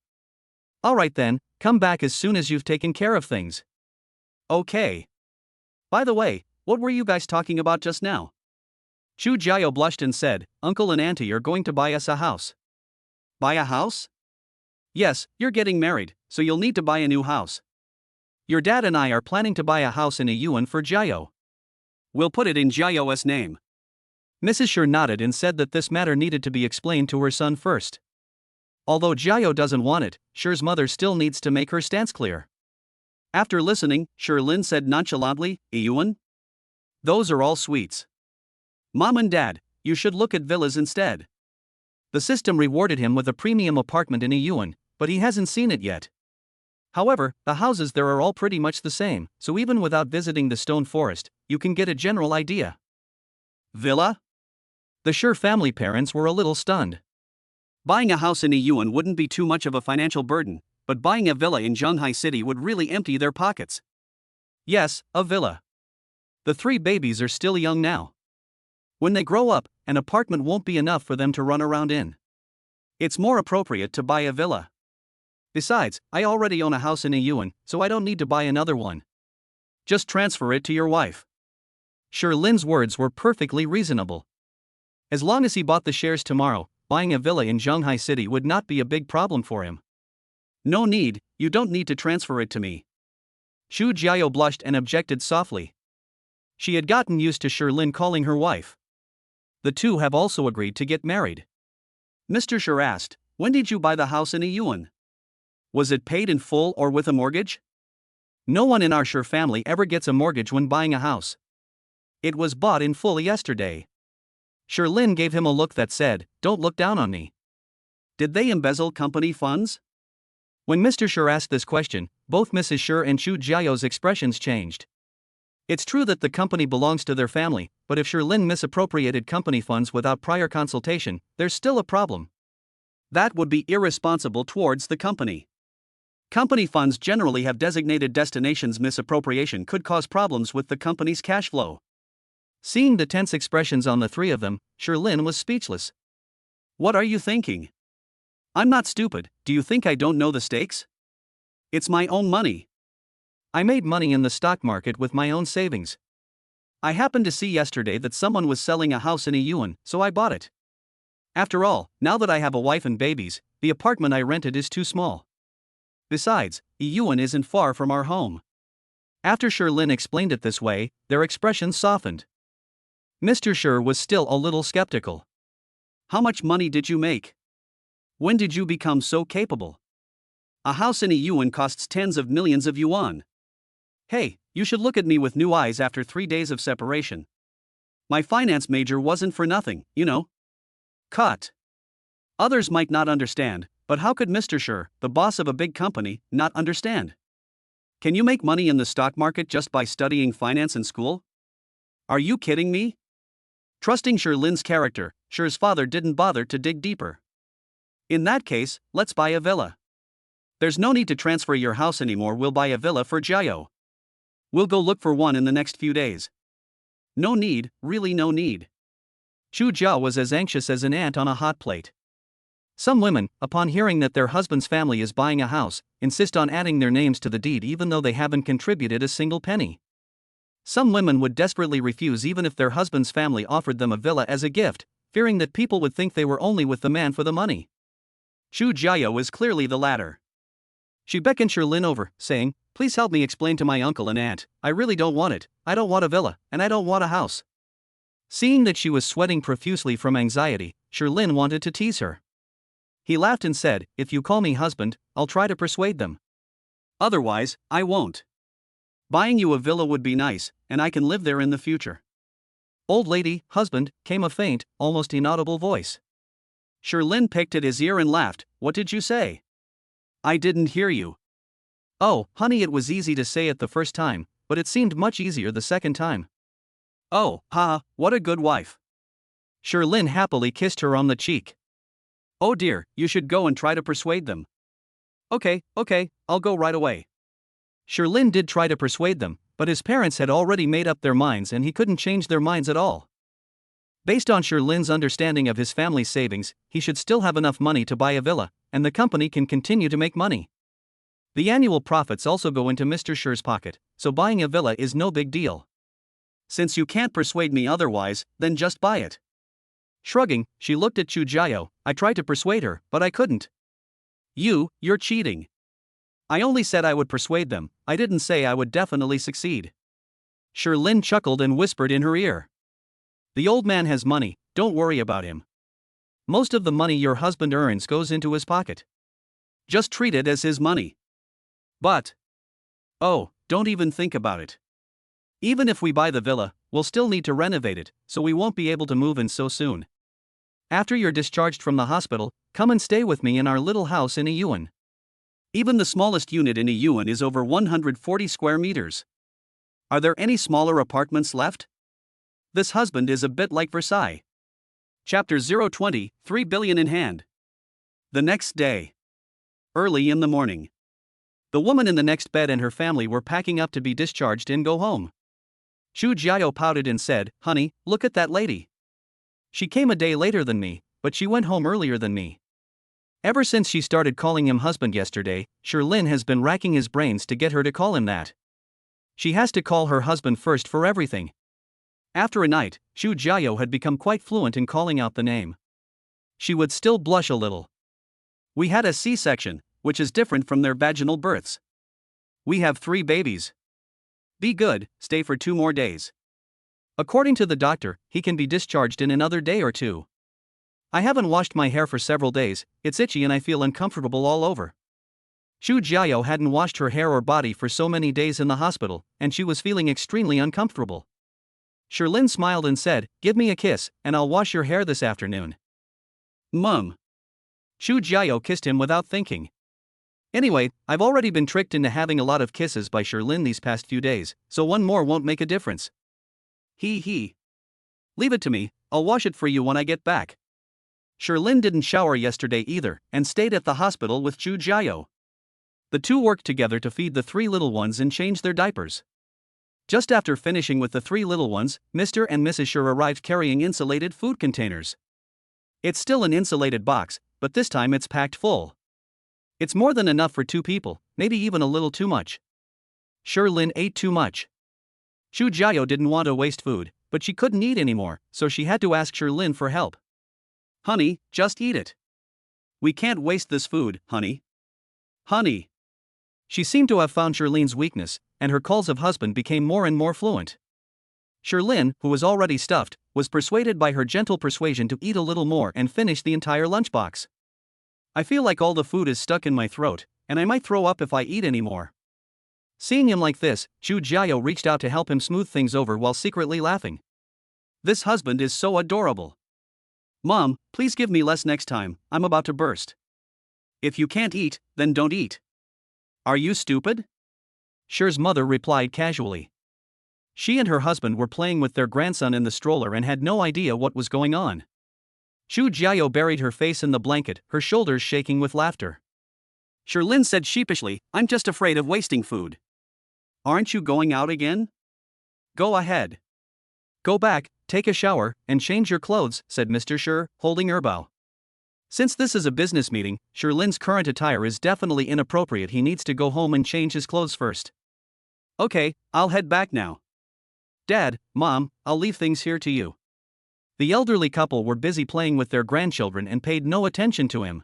Alright then, come back as soon as you've taken care of things. Okay. By the way, what were you guys talking about just now? Chu Jiao blushed and said, "Uncle and Auntie are going to buy us a house." Buy a house? Yes, you're getting married, so you'll need to buy a new house. Your dad and I are planning to buy a house in a yuan for Jiao. We'll put it in Jiao's name. Mrs. Shir nodded and said that this matter needed to be explained to her son first. Although Jiao doesn't want it, Shir's mother still needs to make her stance clear. After listening, Shirlin said nonchalantly, "A yuan? Those are all sweets. Mom and Dad, you should look at villas instead." The system rewarded him with a premium apartment in a yuan, but he hasn't seen it yet. However, the houses there are all pretty much the same, so even without visiting the stone forest, you can get a general idea. Villa? The Shir family parents were a little stunned. Buying a house in a yuan wouldn't be too much of a financial burden, but buying a villa in Zhanghai City would really empty their pockets. Yes, a villa. The 3 babies are still young now. When they grow up, an apartment won't be enough for them to run around in. It's more appropriate to buy a villa. Besides, I already own a house in a yuan, so I don't need to buy another one. Just transfer it to your wife. Shirlin's words were perfectly reasonable. As long as he bought the shares tomorrow, buying a villa in Zhanghai City would not be a big problem for him. No need, you don't need to transfer it to me. Chu Jiao blushed and objected softly. She had gotten used to Shirlin calling her wife. The two have also agreed to get married. Mr. Shir asked, "When did you buy the house in a yuan? Was it paid in full or with a mortgage?" No one in our Shir family ever gets a mortgage when buying a house. It was bought in full yesterday. Shirlin gave him a look that said, "Don't look down on me. Did they embezzle company funds? When Mr. Shi asked this question, both Mrs. Shi and Chu Jiao's expressions changed. It's true that the company belongs to their family, but if Lin misappropriated company funds without prior consultation, there's still a problem. That would be irresponsible towards the company. Company funds generally have designated destinations. Misappropriation could cause problems with the company's cash flow. Seeing the tense expressions on the three of them, Lin was speechless. What are you thinking? I'm not stupid. Do you think I don't know the stakes? It's my own money. I made money in the stock market with my own savings. I happened to see yesterday that someone was selling a house in a yuan, so I bought it. After all, now that I have a wife and babies, the apartment I rented is too small. Besides, a yuan isn't far from our home. After Lin explained it this way, their expressions softened. Mr. Shi was still a little skeptical. How much money did you make? When did you become so capable? A house in a yuan costs tens of millions of yuan. Hey, you should look at me with new eyes after 3 days of separation. My finance major wasn't for nothing, you know. Cut. Others might not understand, but how could Mr. Shi, the boss of a big company, not understand? Can you make money in the stock market just by studying finance in school? Are you kidding me? Trusting Lin's character, Shi's father didn't bother to dig deeper. In that case, let's buy a villa. There's no need to transfer your house anymore. We'll buy a villa for Jiao. We'll go look for one in the next few days. No need, really no need. Chu Jiao was as anxious as an ant on a hot plate. Some women, upon hearing that their husband's family is buying a house, insist on adding their names to the deed even though they haven't contributed a single penny. Some women would desperately refuse even if their husband's family offered them a villa as a gift, fearing that people would think they were only with the man for the money. Chu Jiao is clearly the latter. She beckoned Lin over, saying, "Please help me explain to my uncle and aunt, I really don't want it. I don't want a villa, and I don't want a house." Seeing that she was sweating profusely from anxiety, Lin wanted to tease her. He laughed and said, "If you call me husband, I'll try to persuade them. Otherwise, I won't. Buying you a villa would be nice, and I can live there in the future." "Old lady, husband," came a faint, almost inaudible voice. Lin picked at his ear and laughed. "What did you say? I didn't hear you." "Oh, honey, it was easy to say it the first time, but it seemed much easier the second time." "Oh, haha, what a good wife." Lin happily kissed her on the cheek. "Oh dear, you should go and try to persuade them." Okay, I'll go right away." Lin did try to persuade them, but his parents had already made up their minds and he couldn't change their minds at all. Based on Lin's understanding of his family's savings, he should still have enough money to buy a villa, and the company can continue to make money. The annual profits also go into Mr. Shi's pocket, so buying a villa is no big deal. "Since you can't persuade me otherwise, then just buy it." Shrugging, she looked at Chu Jiao. "I tried to persuade her, but I couldn't." You're cheating." "I only said I would persuade them, I didn't say I would definitely succeed." Lin chuckled and whispered in her ear. "The old man has money, don't worry about him. Most of the money your husband earns goes into his pocket. Just treat it as his money. But, oh, don't even think about it. Even if we buy the villa, we'll still need to renovate it, so we won't be able to move in so soon. After you're discharged from the hospital, come and stay with me in our little house in a yuan. Even the smallest unit in a yuan is over 140 square meters. Are there any smaller apartments left? This husband is a bit like Versailles." Chapter 020, 3 billion in hand. The next day. Early in the morning. The woman in the next bed and her family were packing up to be discharged and go home. Chu Jiao pouted and said, "Honey, look at that lady. She came a day later than me, but she went home earlier than me." Ever since she started calling him husband yesterday, Lin has been racking his brains to get her to call him that. She has to call her husband first for everything. After a night, Chu Jiao had become quite fluent in calling out the name. She would still blush a little. "We had a C-section, which is different from their vaginal births. We have 3 babies. Be good, stay for 2 more days. According to the doctor, he can be discharged in another day or 2. I haven't washed my hair for several days, it's itchy and I feel uncomfortable all over." Chu Jiao hadn't washed her hair or body for so many days in the hospital, and she was feeling extremely uncomfortable. Lin smiled and said, "Give me a kiss, and I'll wash your hair this afternoon." "Mum." Chu Jiao kissed him without thinking. Anyway, I've already been tricked into having a lot of kisses by Sherlin these past few days, so one more won't make a difference. He. Leave it to me, I'll wash it for you when I get back. Sherlin didn't shower yesterday either, and stayed at the hospital with Chu Jiao. The two worked together to feed the three little ones and change their diapers. Just after finishing with the three little ones, Mr. and Mrs. Sher arrived carrying insulated food containers. It's still an insulated box, but this time it's packed full. It's more than enough for two people, maybe even a little too much. Sherlin ate too much. Chu Jiao didn't want to waste food, but she couldn't eat anymore, so she had to ask Sherlin for help. Honey, just eat it. We can't waste this food, honey. Honey. She seemed to have found Sherlin's weakness, and her calls of husband became more and more fluent. Sherlin, who was already stuffed, was persuaded by her gentle persuasion to eat a little more and finish the entire lunchbox. I feel like all the food is stuck in my throat, and I might throw up if I eat any more. Seeing him like this, Chu Jiao reached out to help him smooth things over while secretly laughing. This husband is so adorable. Mom, please give me less next time, I'm about to burst. If you can't eat, then don't eat. Are you stupid? Sher's mother replied casually. She and her husband were playing with their grandson in the stroller and had no idea what was going on. Chu Jiao buried her face in the blanket, her shoulders shaking with laughter. Sherlin said sheepishly, I'm just afraid of wasting food. Aren't you going out again? Go ahead. Go back, take a shower, and change your clothes, said Mr. Sher, holding her bow. Since this is a business meeting, Sherlin's current attire is definitely inappropriate. He needs to go home and change his clothes first. Okay, I'll head back now. Dad, Mom, I'll leave things here to you. The elderly couple were busy playing with their grandchildren and paid no attention to him.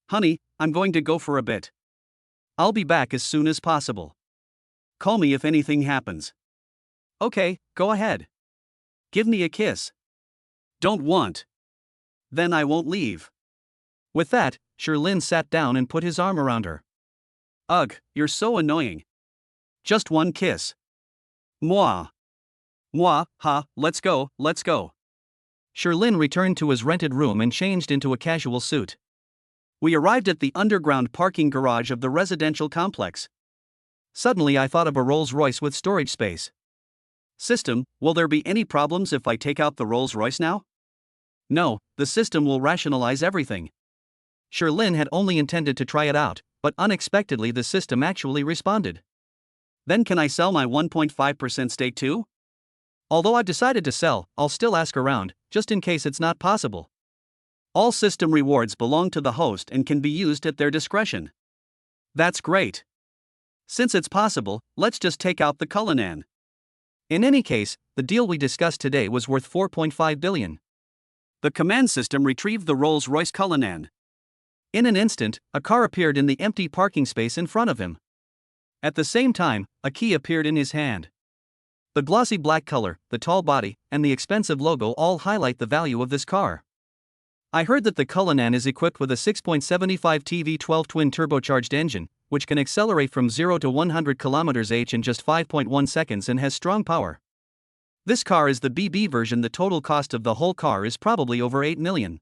Honey, I'm going to go for a bit. I'll be back as soon as possible. Call me if anything happens. Okay, go ahead. Give me a kiss. Don't want. Then I won't leave. With that, Sherlin sat down and put his arm around her. Ugh, you're so annoying. Just one kiss. Mwah. Mwah, ha, let's go, let's go. Sherlin returned to his rented room and changed into a casual suit. We arrived at the underground parking garage of the residential complex. Suddenly I thought of a Rolls-Royce with storage space. System, will there be any problems if I take out the Rolls-Royce now? No, the system will rationalize everything. Sherlin had only intended to try it out, but unexpectedly the system actually responded. Then can I sell my 1.5% stake too? Although I've decided to sell, I'll still ask around, just in case it's not possible. All system rewards belong to the host and can be used at their discretion. That's great. Since it's possible, let's just take out the Cullinan. In any case, the deal we discussed today was worth 4.5 billion. The command system retrieved the Rolls-Royce Cullinan. In an instant, a car appeared in the empty parking space in front of him. At the same time, a key appeared in his hand. The glossy black color, the tall body, and the expensive logo all highlight the value of this car. I heard that the Cullinan is equipped with a 6.75 TV12 twin-turbocharged engine, which can accelerate from 0 to 100 km/h in just 5.1 seconds and has strong power. This car is the BB version. The total cost of the whole car is probably over 8 million.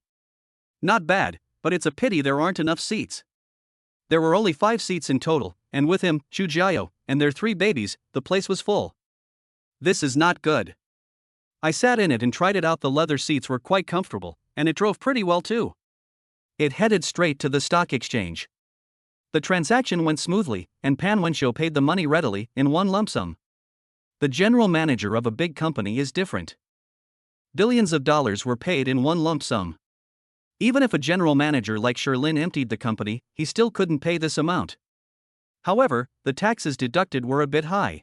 Not bad, but it's a pity there aren't enough seats. There were only 5 seats in total, and with him, Chu Jiao, and their 3 babies, the place was full. This is not good. I sat in it and tried it out. The leather seats were quite comfortable, and it drove pretty well too. It headed straight to the stock exchange. The transaction went smoothly, and Pan Wenshou paid the money readily, in one lump sum. The general manager of a big company is different. Billions of dollars were paid in one lump sum. Even if a general manager like Sherlin emptied the company, he still couldn't pay this amount. However, the taxes deducted were a bit high.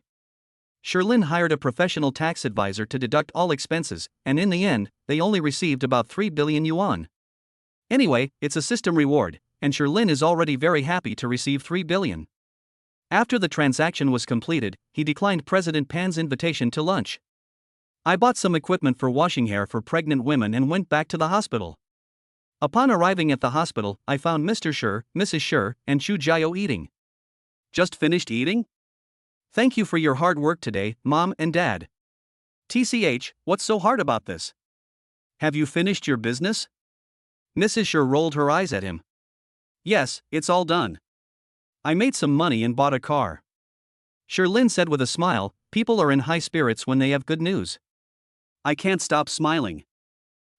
Sherlin hired a professional tax advisor to deduct all expenses, and in the end, they only received about 3 billion yuan. Anyway, it's a system reward, and Sherlin is already very happy to receive 3 billion. After the transaction was completed, he declined President Pan's invitation to lunch. I bought some equipment for washing hair for pregnant women and went back to the hospital. Upon arriving at the hospital, I found Mr. Sher, Mrs. Sher, and Chu Jiao eating. Just finished eating? Thank you for your hard work today, Mom and Dad. TCH, what's so hard about this? Have you finished your business? Mrs. Sher rolled her eyes at him. Yes, it's all done. I made some money and bought a car. Sherlyn said with a smile, people are in high spirits when they have good news. I can't stop smiling.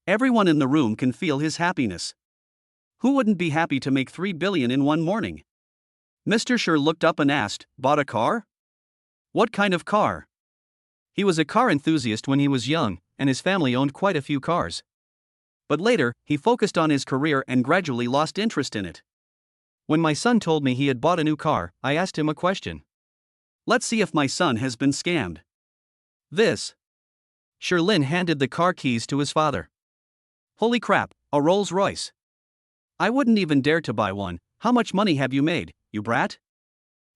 Everyone in the room can feel his happiness. Who wouldn't be happy to make $3 billion in one morning? Mr. Sher looked up and asked, bought a car? What kind of car? He was a car enthusiast when he was young, and his family owned quite a few cars. But later, he focused on his career and gradually lost interest in it. When my son told me he had bought a new car, I asked him a question. Let's see if my son has been scammed. This. Sherlyn handed the car keys to his father. Holy crap, a Rolls Royce. I wouldn't even dare to buy one. How much money have you made, you brat?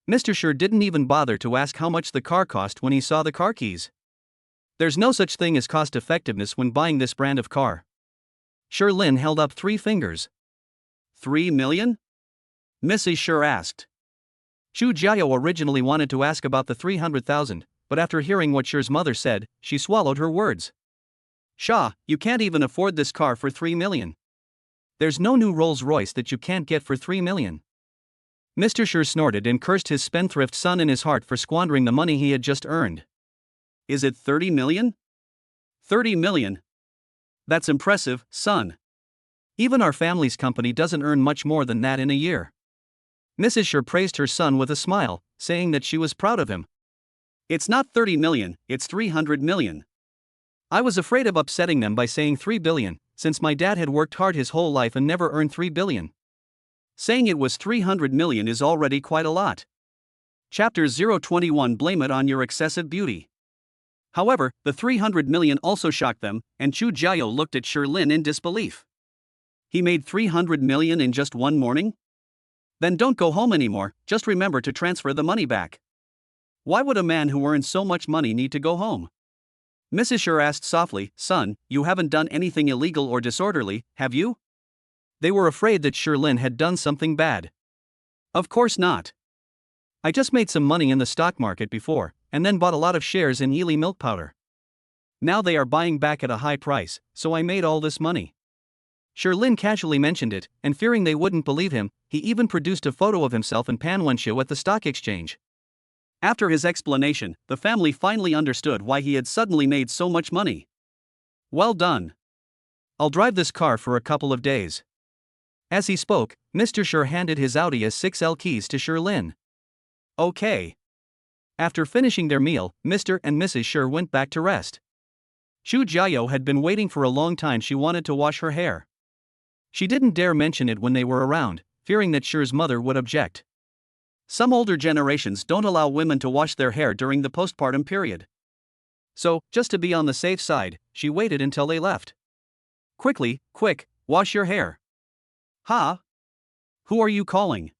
Mr. Sher didn't even bother to ask how much the car cost when he saw the car keys. There's no such thing as cost effectiveness when buying this brand of car. Sherlyn held up 3 fingers. $3 million? Mrs. Sher asked. Chu Jiao originally wanted to ask about the 300,000, but after hearing what Sher's mother said, she swallowed her words. Shah, you can't even afford this car for $3 million. There's no new Rolls Royce that you can't get for $3 million. Mr. Sher snorted and cursed his spendthrift son in his heart for squandering the money he had just earned. Is it 30 million? 30 million? That's impressive, son. Even our family's company doesn't earn much more than that in a year. Mrs. Sher praised her son with a smile, saying that she was proud of him. It's not 30 million, it's 300 million. I was afraid of upsetting them by saying 3 billion, since my dad had worked hard his whole life and never earned 3 billion. Saying it was 300 million is already quite a lot. Chapter 021 Blame it on your excessive beauty. However, the 300 million also shocked them, and Chu Jiao looked at Sherlyn in disbelief. He made 300 million in just one morning? Then don't go home anymore, just remember to transfer the money back. Why would a man who earns so much money need to go home? Mrs. Sher asked softly, son, you haven't done anything illegal or disorderly, have you? They were afraid that Sherlyn had done something bad. Of course not. I just made some money in the stock market before, and then bought a lot of shares in Ely milk powder. Now they are buying back at a high price, so I made all this money. Sherlyn casually mentioned it, and fearing they wouldn't believe him, he even produced a photo of himself and Pan Wenxiu at the stock exchange. After his explanation, the family finally understood why he had suddenly made so much money. Well done. I'll drive this car for a couple of days. As he spoke, Mr. Sher handed his Audi S6L keys to Sherlyn. Okay. After finishing their meal, Mr. and Mrs. Sher went back to rest. Chu Jiao had been waiting for a long time. She wanted to wash her hair. She didn't dare mention it when they were around, fearing that Sher's mother would object. Some older generations don't allow women to wash their hair during the postpartum period. So, just to be on the safe side, she waited until they left. Quick, wash your hair. Ha? Who are you calling?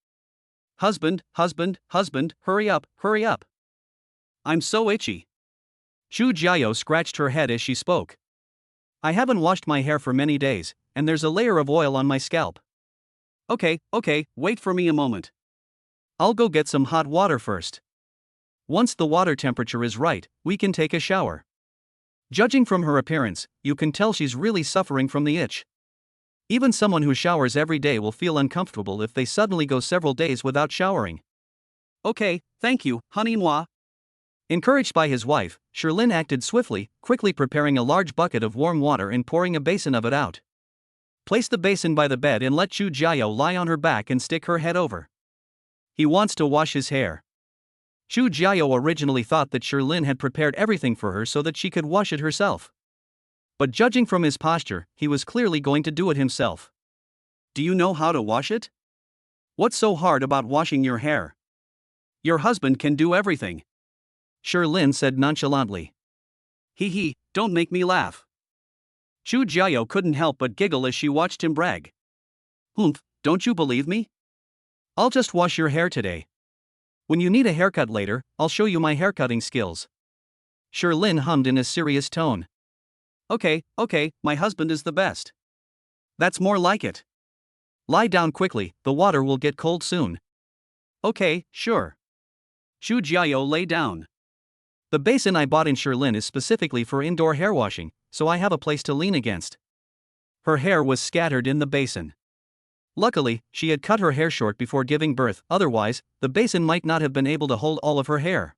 Husband, hurry up. I'm so itchy. Chu Jiao scratched her head as she spoke. I haven't washed my hair for many days, and there's a layer of oil on my scalp. Okay, wait for me a moment. I'll go get some hot water first. Once the water temperature is right, we can take a shower. Judging from her appearance, you can tell she's really suffering from the itch. Even someone who showers every day will feel uncomfortable if they suddenly go several days without showering. Okay, thank you, honey moi. Encouraged by his wife, Sherlyn acted swiftly, quickly preparing a large bucket of warm water and pouring a basin of it out. Place the basin by the bed and let Chu Jiao lie on her back and stick her head over. He wants to wash his hair. Chu Jiao originally thought that Sherlyn had prepared everything for her so that she could wash it herself. But judging from his posture, he was clearly going to do it himself. Do you know how to wash it? What's so hard about washing your hair? Your husband can do everything. Sherlyn said nonchalantly. Hee, don't make me laugh. Chu Jiao couldn't help but giggle as she watched him brag. Humph, don't you believe me? I'll just wash your hair today. When you need a haircut later, I'll show you my haircutting skills. Sherlyn hummed in a serious tone. Okay, my husband is the best. That's more like it. Lie down quickly, the water will get cold soon. Okay, sure. Chu Jiao lay down. The basin I bought in Sherlyn is specifically for indoor hair washing, so I have a place to lean against. Her hair was scattered in the basin. Luckily, she had cut her hair short before giving birth, otherwise, the basin might not have been able to hold all of her hair.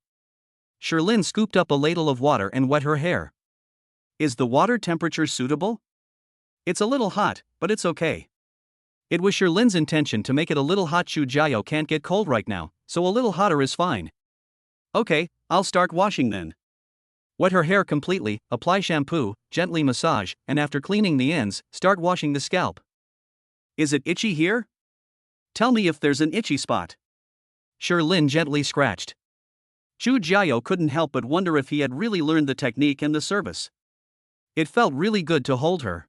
Sherlyn scooped up a ladle of water and wet her hair. Is the water temperature suitable? It's a little hot, but it's okay. It was Sherlyn's intention to make it a little hot. Xu Jiao can't get cold right now, so a little hotter is fine. Okay, I'll start washing then. Wet her hair completely, apply shampoo, gently massage, and after cleaning the ends, start washing the scalp. Is it itchy here? Tell me if there's an itchy spot. Sherlyn gently scratched. Xu Jiao couldn't help but wonder if he had really learned the technique and the service. It felt really good to hold her.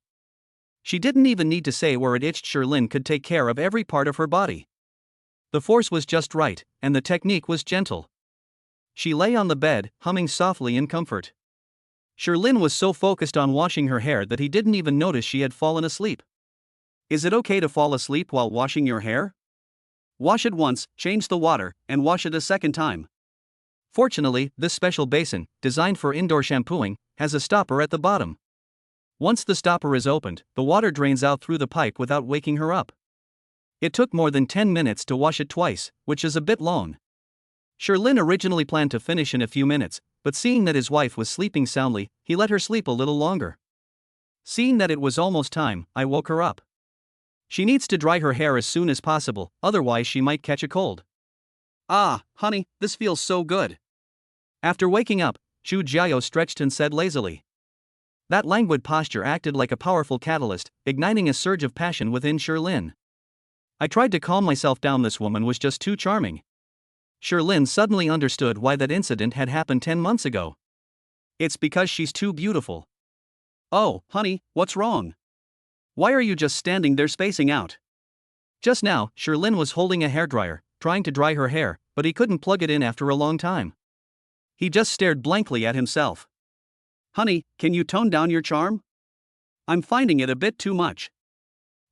She didn't even need to say where it itched. Sherlyn could take care of every part of her body. The force was just right, and the technique was gentle. She lay on the bed, humming softly in comfort. Sherlyn was so focused on washing her hair that he didn't even notice she had fallen asleep. Is it okay to fall asleep while washing your hair? Wash it once, change the water, and wash it a second time. Fortunately, this special basin, designed for indoor shampooing, has a stopper at the bottom. Once the stopper is opened, the water drains out through the pipe without waking her up. It took more than 10 minutes to wash it twice, which is a bit long. Sherlyn originally planned to finish in a few minutes, but seeing that his wife was sleeping soundly, he let her sleep a little longer. Seeing that it was almost time, I woke her up. She needs to dry her hair as soon as possible, otherwise she might catch a cold. Ah, honey, this feels so good. After waking up, Xu Jiao stretched and said lazily. That languid posture acted like a powerful catalyst, igniting a surge of passion within Sherlyn. I tried to calm myself down. This woman was just too charming. Sherlyn suddenly understood why that incident had happened 10 months ago. It's because she's too beautiful. Oh, honey, what's wrong? Why are you just standing there spacing out? Just now, Sherlyn was holding a hairdryer, trying to dry her hair, but he couldn't plug it in after a long time. He just stared blankly at himself. Honey, can you tone down your charm? I'm finding it a bit too much.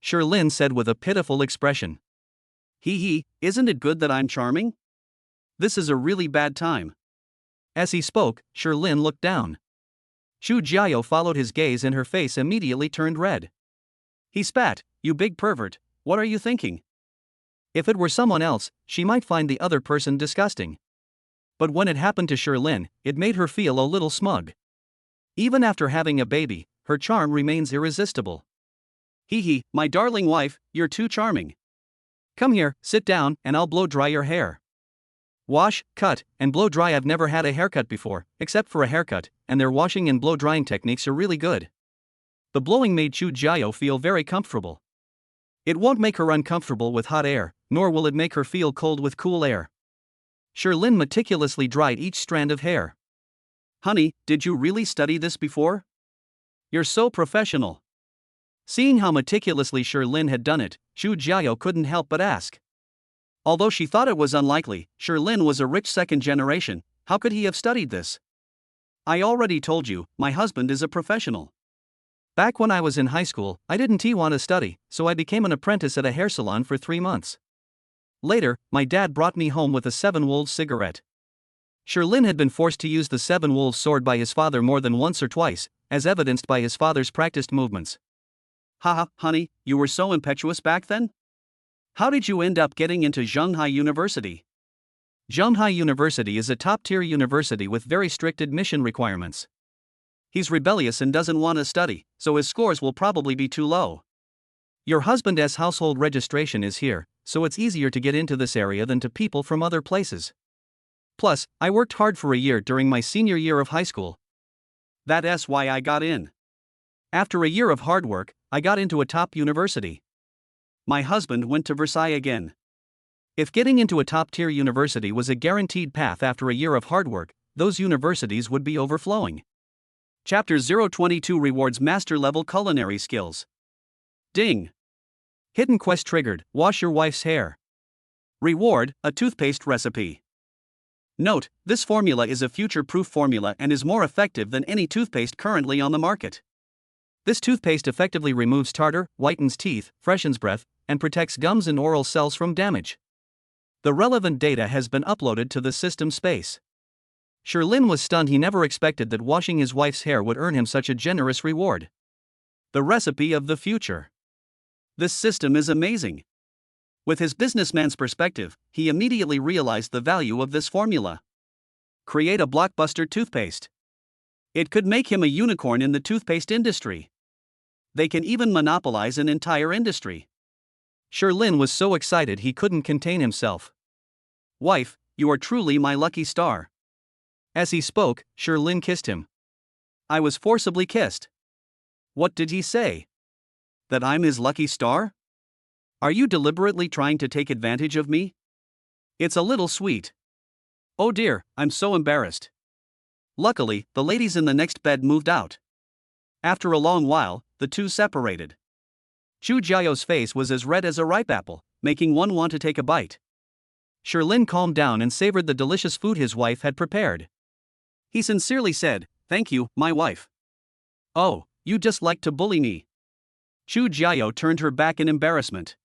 Sherlyn said with a pitiful expression. Hee, isn't it good that I'm charming? This is a really bad time. As he spoke, Sherlyn looked down. Xu Jiao followed his gaze and her face immediately turned red. He spat, You big pervert, what are you thinking? If it were someone else, she might find the other person disgusting. But when it happened to Sherlyn, it made her feel a little smug. Even after having a baby, her charm remains irresistible. Hee, my darling wife, you're too charming. Come here, sit down, and I'll blow dry your hair. Wash, cut, and blow dry. I've never had a haircut before, except for a haircut, and their washing and blow drying techniques are really good. The blowing made Xu Jiao feel very comfortable. It won't make her uncomfortable with hot air, nor will it make her feel cold with cool air. Sherlyn meticulously dried each strand of hair. Honey, did you really study this before? You're so professional. Seeing how meticulously Sherlyn had done it, Xu Jiao couldn't help but ask. Although she thought it was unlikely, Sherlyn was a rich second generation, how could he have studied this? I already told you, my husband is a professional. Back when I was in high school, I didn't want to study, so I became an apprentice at a hair salon for 3 months. Later, my dad brought me home with a 7-wolves cigarette. Sherlyn had been forced to use the 7-wolves sword by his father more than once or twice, as evidenced by his father's practiced movements. Haha, honey, you were so impetuous back then? How did you end up getting into Zhonghai University? Zhonghai University is a top-tier university with very strict admission requirements. He's rebellious and doesn't want to study, so his scores will probably be too low. Your husband's household registration is here, so it's easier to get into this area than to people from other places. Plus, I worked hard for a year during my senior year of high school. That's why I got in. After a year of hard work, I got into a top university. My husband went to Versailles again. If getting into a top-tier university was a guaranteed path after a year of hard work, those universities would be overflowing. Chapter 022 rewards master-level culinary skills. Ding! Hidden quest triggered, wash your wife's hair. Reward, a toothpaste recipe. Note, this formula is a future-proof formula and is more effective than any toothpaste currently on the market. This toothpaste effectively removes tartar, whitens teeth, freshens breath, and protects gums and oral cells from damage. The relevant data has been uploaded to the system space. Sherlyn was stunned. He never expected that washing his wife's hair would earn him such a generous reward. The recipe of the future. This system is amazing. With his businessman's perspective, he immediately realized the value of this formula. Create a blockbuster toothpaste. It could make him a unicorn in the toothpaste industry. They can even monopolize an entire industry. Sherlyn was so excited he couldn't contain himself. Wife, you are truly my lucky star. As he spoke, Sherlyn kissed him. I was forcibly kissed. What did he say? That I'm his lucky star? Are you deliberately trying to take advantage of me? It's a little sweet. Oh dear, I'm so embarrassed. Luckily, the ladies in the next bed moved out. After a long while, the two separated. Chu Jiao's face was as red as a ripe apple, making one want to take a bite. Sherlyn calmed down and savored the delicious food his wife had prepared. He sincerely said, "Thank you, my wife." Oh, you just like to bully me. Chu Jiao turned her back in embarrassment.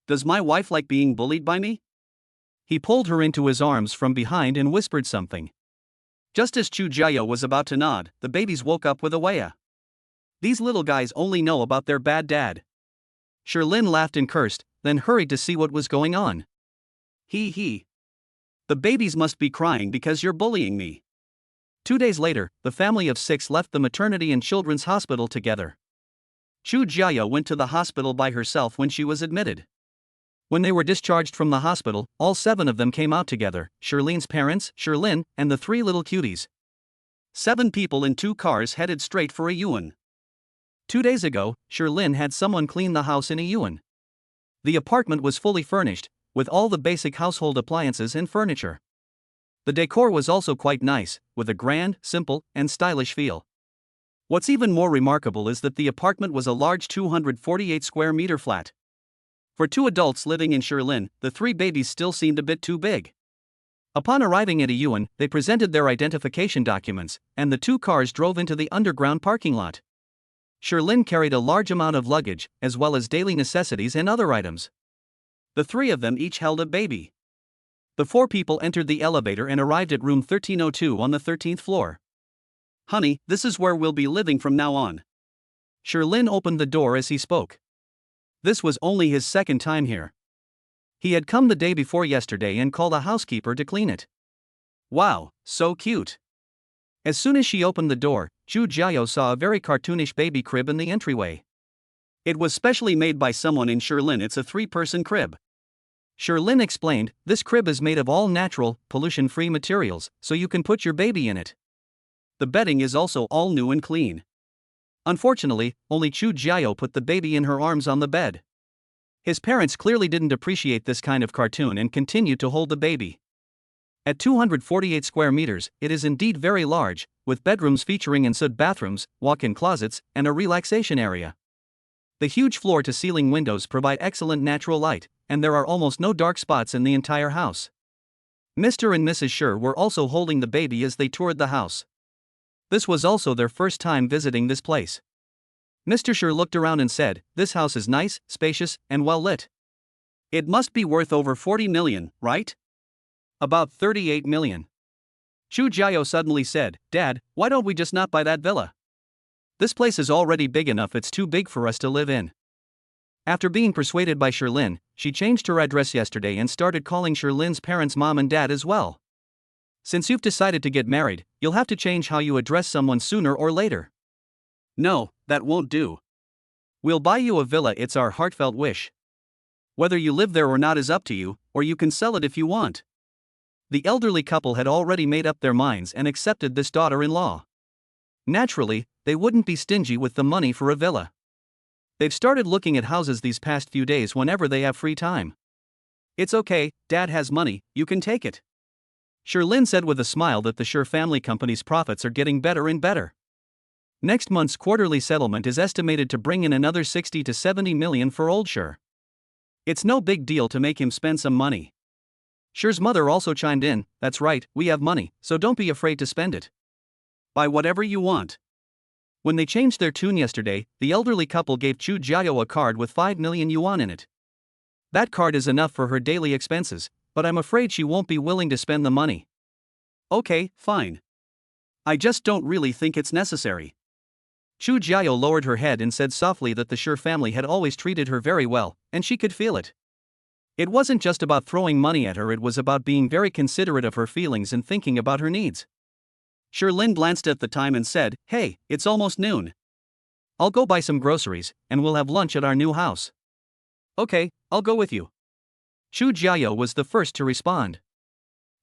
Does my wife like being bullied by me? He pulled her into his arms from behind and whispered something. Just as Chu Jiao was about to nod, the babies woke up with a waya. These little guys only know about their bad dad. Sherlyn laughed and cursed, then hurried to see what was going on. He. The babies must be crying because you're bullying me. 2 days later, the family of 6 left the maternity and children's hospital together. Chu Jiao went to the hospital by herself when she was admitted. When they were discharged from the hospital, all 7 of them came out together, Sherlyn's parents, Sherlyn, and the 3 little cuties. 7 people in 2 cars headed straight for a yuan. 2 days ago, Sherlyn had someone clean the house in a yuan. The apartment was fully furnished, with all the basic household appliances and furniture. The decor was also quite nice, with a grand, simple, and stylish feel. What's even more remarkable is that the apartment was a large 248 square meter flat. For 2 adults living in Sherlyn, the 3 babies still seemed a bit too big. Upon arriving at a yuan, they presented their identification documents, and the 2 cars drove into the underground parking lot. Sherlyn carried a large amount of luggage, as well as daily necessities and other items. The 3 of them each held a baby. The 4 people entered the elevator and arrived at room 1302 on the 13th floor. Honey, this is where we'll be living from now on. Sherlyn opened the door as he spoke. This was only his second time here. He had come the day before yesterday and called a housekeeper to clean it. Wow, so cute. As soon as she opened the door, Chu Jiao saw a very cartoonish baby crib in the entryway. It was specially made by someone in Sherlyn. It's a 3-person crib. Sherlyn explained, this crib is made of all natural, pollution-free materials, so you can put your baby in it. The bedding is also all new and clean. Unfortunately, only Chu Jiao put the baby in her arms on the bed. His parents clearly didn't appreciate this kind of cartoon and continued to hold the baby. At 248 square meters, it is indeed very large, with bedrooms featuring ensuite bathrooms, walk-in closets, and a relaxation area. The huge floor-to-ceiling windows provide excellent natural light, and there are almost no dark spots in the entire house. Mr. and Mrs. Sher were also holding the baby as they toured the house. This was also their first time visiting this place. Mr. Sher looked around and said, "This house is nice, spacious, and well lit. It must be worth over 40 million, right?" "About 38 million. Chu Jiao suddenly said, "Dad, why don't we just not buy that villa? This place is already big enough, it's too big for us to live in." After being persuaded by Sherlyn, she changed her address yesterday and started calling Sherlyn's parents mom and dad as well. Since you've decided to get married, you'll have to change how you address someone sooner or later. No, that won't do. We'll buy you a villa, it's our heartfelt wish. Whether you live there or not is up to you, or you can sell it if you want. The elderly couple had already made up their minds and accepted this daughter-in-law. Naturally, they wouldn't be stingy with the money for a villa. They've started looking at houses these past few days whenever they have free time. It's okay, Dad has money, you can take it. Sherlyn said with a smile that the Sher family company's profits are getting better and better. Next month's quarterly settlement is estimated to bring in another 60 to 70 million for old Sher. It's no big deal to make him spend some money. Sher's mother also chimed in, "That's right, we have money, so don't be afraid to spend it. Buy whatever you want." When they changed their tune yesterday, the elderly couple gave Chu Jiao a card with 5 million yuan in it. That card is enough for her daily expenses, but I'm afraid she won't be willing to spend the money. Okay, fine. I just don't really think it's necessary. Chu Jiao lowered her head and said softly that the Shi family had always treated her very well, and she could feel it. It wasn't just about throwing money at her, it was about being very considerate of her feelings and thinking about her needs. Lin glanced at the time and said, "Hey, it's almost noon. I'll go buy some groceries, and we'll have lunch at our new house." "Okay, I'll go with you." Chu Jiao was the first to respond.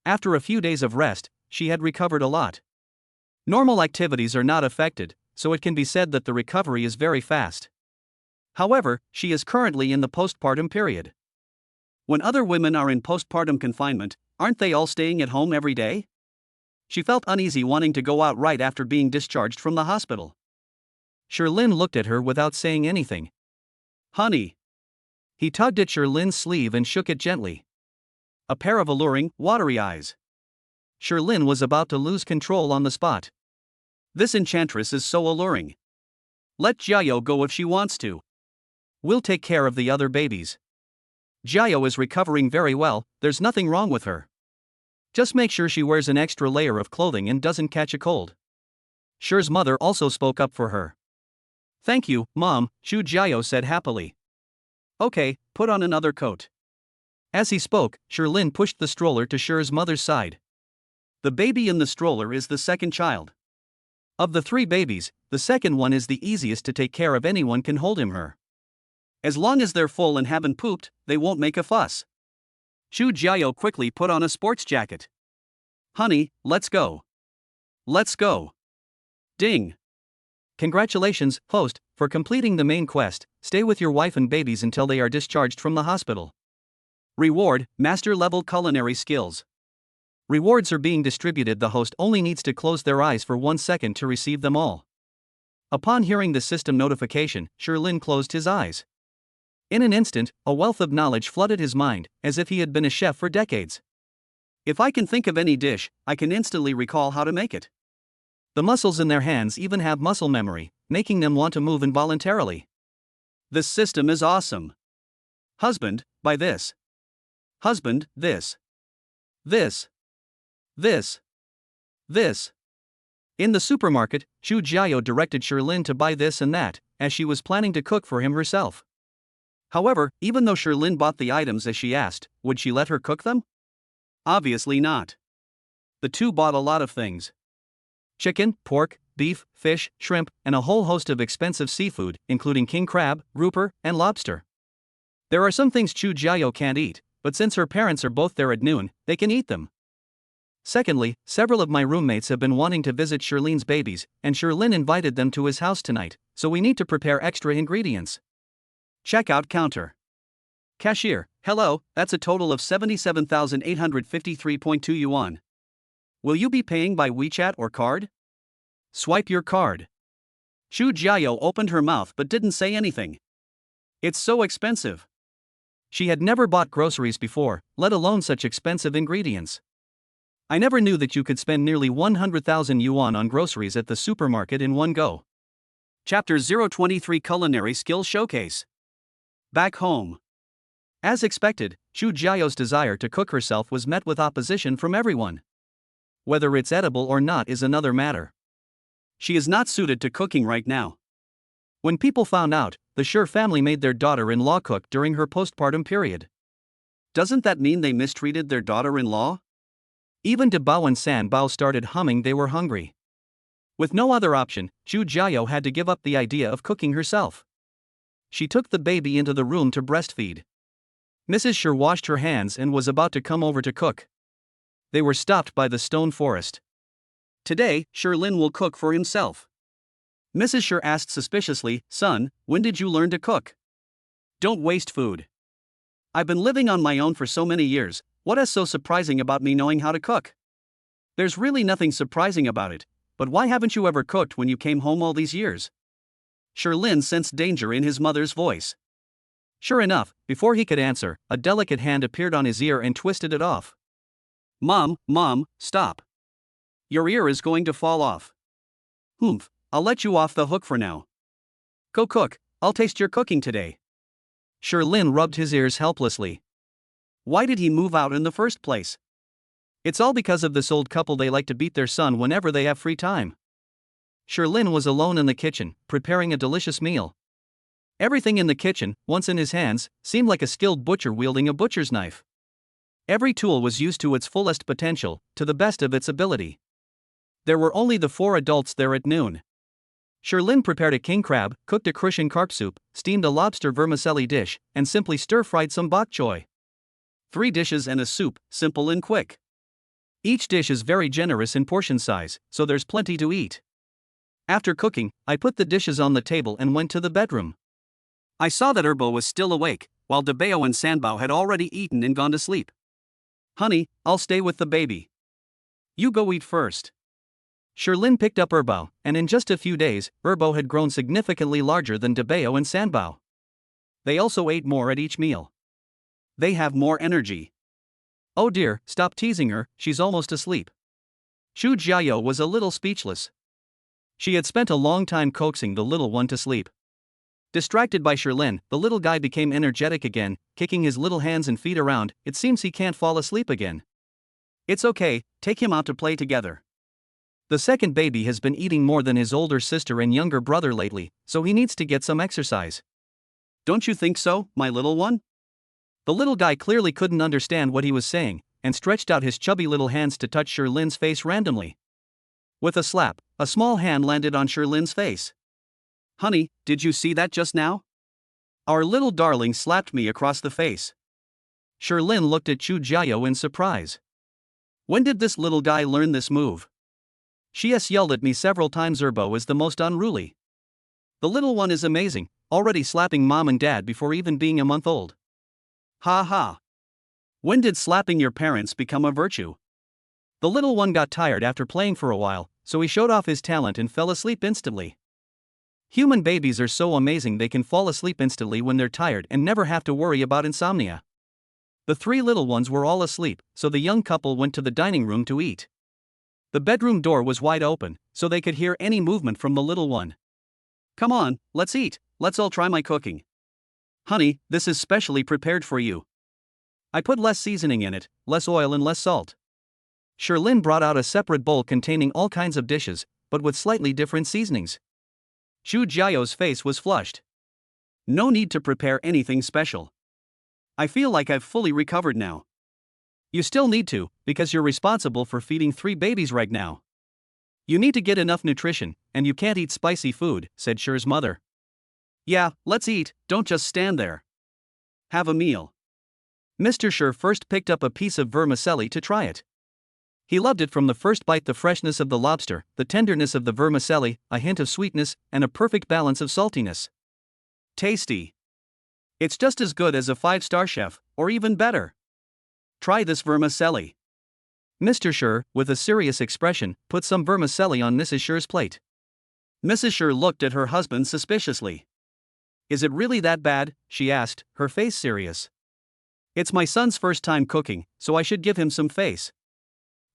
After a few days of rest, she had recovered a lot. Normal activities are not affected, so it can be said that the recovery is very fast. However, she is currently in the postpartum period. When other women are in postpartum confinement, aren't they all staying at home every day? She felt uneasy wanting to go out right after being discharged from the hospital. Lin looked at her without saying anything. "Honey." He tugged at Lin's sleeve and shook it gently. A pair of alluring, watery eyes. Lin was about to lose control on the spot. This enchantress is so alluring. Let Jiao go if she wants to. We'll take care of the other babies. Jiao is recovering very well, there's nothing wrong with her. Just make sure she wears an extra layer of clothing and doesn't catch a cold. Shi's mother also spoke up for her. "Thank you, Mom," Chu Jiao said happily. "Okay, put on another coat." As he spoke, Lin pushed the stroller to Shi's mother's side. The baby in the stroller is the second child. Of the 3 babies, the second one is the easiest to take care of, anyone can hold him her. As long as they're full and haven't pooped, they won't make a fuss. Chu Jiao quickly put on a sports jacket. "Honey, let's go. Let's go." Ding. Congratulations, host, for completing the main quest. Stay with your wife and babies until they are discharged from the hospital. Reward, master level culinary skills. Rewards are being distributed. The host only needs to close their eyes for 1 second to receive them all. Upon hearing the system notification, Lin closed his eyes. In an instant, a wealth of knowledge flooded his mind, as if he had been a chef for decades. If I can think of any dish, I can instantly recall how to make it. The muscles in their hands even have muscle memory, making them want to move involuntarily. This system is awesome. Husband, buy this. Husband, this. This. This. This. In the supermarket, Chu Jiao directed Lin to buy this and that, as she was planning to cook for him herself. However, even though Lin bought the items as she asked, would she let her cook them? Obviously not. The two bought a lot of things. Chicken, pork, beef, fish, shrimp, and a whole host of expensive seafood, including king crab, grouper, and lobster. There are some things Chu Jiao can't eat, but since her parents are both there at noon, they can eat them. Secondly, several of my roommates have been wanting to visit Lin's babies, and Lin invited them to his house tonight, so we need to prepare extra ingredients. Checkout counter. Cashier, hello, that's a total of 77,853.2 yuan. Will you be paying by WeChat or card? Swipe your card. Chu Jiao opened her mouth but didn't say anything. It's so expensive. She had never bought groceries before, let alone such expensive ingredients. I never knew that you could spend nearly 100,000 yuan on groceries at the supermarket in one go. Chapter 023 Culinary Skill Showcase. Back home. As expected, Chu Jiao's desire to cook herself was met with opposition from everyone. Whether it's edible or not is another matter. She is not suited to cooking right now. When people found out, the Shi family made their daughter-in-law cook during her postpartum period. Doesn't that mean they mistreated their daughter-in-law? Even De Bao and San Bao started humming. They were hungry. With no other option, Chu Jiao had to give up the idea of cooking herself. She took the baby into the room to breastfeed. Mrs. Shi washed her hands and was about to come over to cook. They were stopped by the stone forest. Today, Lin will cook for himself. Mrs. Shi asked suspiciously, "Son, when did you learn to cook? Don't waste food. I've been living on my own for so many years, what is so surprising about me knowing how to cook?" There's really nothing surprising about it, but why haven't you ever cooked when you came home all these years? Lin sensed danger in his mother's voice. Sure enough, before he could answer, a delicate hand appeared on his ear and twisted it off. Mom, stop. Your ear is going to fall off. Humph, I'll let you off the hook for now. Go cook, I'll taste your cooking today. Lin rubbed his ears helplessly. Why did he move out in the first place? It's all because of this old couple. They like to beat their son whenever they have free time. Sherlin was alone in the kitchen, preparing a delicious meal. Everything in the kitchen, once in his hands, seemed like a skilled butcher wielding a butcher's knife. Every tool was used to its fullest potential, to the best of its ability. There were only the 4 adults there at noon. Sherlin prepared a king crab, cooked a Crucian carp soup, steamed a lobster vermicelli dish, and simply stir-fried some bok choy. 3 dishes and a soup, simple and quick. Each dish is very generous in portion size, so there's plenty to eat. After cooking, I put the dishes on the table and went to the bedroom. I saw that Erbo was still awake, while Debeo and Sanbao had already eaten and gone to sleep. Honey, I'll stay with the baby. You go eat first. Sherlin picked up Erbo, and in just a few days, Erbo had grown significantly larger than Debeo and Sanbao. They also ate more at each meal. They have more energy. Oh dear, stop teasing her, she's almost asleep. Xu Jiao was a little speechless. She had spent a long time coaxing the little one to sleep. Distracted by Sherlin, the little guy became energetic again, kicking his little hands and feet around. It seems he can't fall asleep again. It's okay, take him out to play together. The second baby has been eating more than his older sister and younger brother lately, so he needs to get some exercise. Don't you think so, my little one? The little guy clearly couldn't understand what he was saying, and stretched out his chubby little hands to touch Sherlin's face randomly. With a slap, a small hand landed on Sherlin's face. Honey, did you see that just now? Our little darling slapped me across the face. Sherlin looked at Xu Jiao in surprise. When did this little guy learn this move? She has yelled at me several times. Erbo is the most unruly. The little one is amazing, already slapping mom and dad before even being a month old. Ha ha. When did slapping your parents become a virtue? The little one got tired after playing for a while, so he showed off his talent and fell asleep instantly. Human babies are so amazing, they can fall asleep instantly when they're tired and never have to worry about insomnia. The 3 little ones were all asleep, so the young couple went to the dining room to eat. The bedroom door was wide open, so they could hear any movement from the little one. Come on, let's eat, let's all try my cooking. Honey, this is specially prepared for you. I put less seasoning in it, less oil and less salt. Sherlin brought out a separate bowl containing all kinds of dishes, but with slightly different seasonings. Xu Jiao's face was flushed. No need to prepare anything special. I feel like I've fully recovered now. You still need to, because you're responsible for feeding 3 babies right now. You need to get enough nutrition, and you can't eat spicy food, said Sher's mother. Yeah, let's eat, don't just stand there. Have a meal. Mr. Sher first picked up a piece of vermicelli to try it. He loved it from the first bite, the freshness of the lobster, the tenderness of the vermicelli, a hint of sweetness, and a perfect balance of saltiness. Tasty. It's just as good as a 5-star chef, or even better. Try this vermicelli. Mr. Sher, with a serious expression, put some vermicelli on Mrs. Sher's plate. Mrs. Sher looked at her husband suspiciously. Is it really that bad? She asked, her face serious. It's my son's first time cooking, so I should give him some face.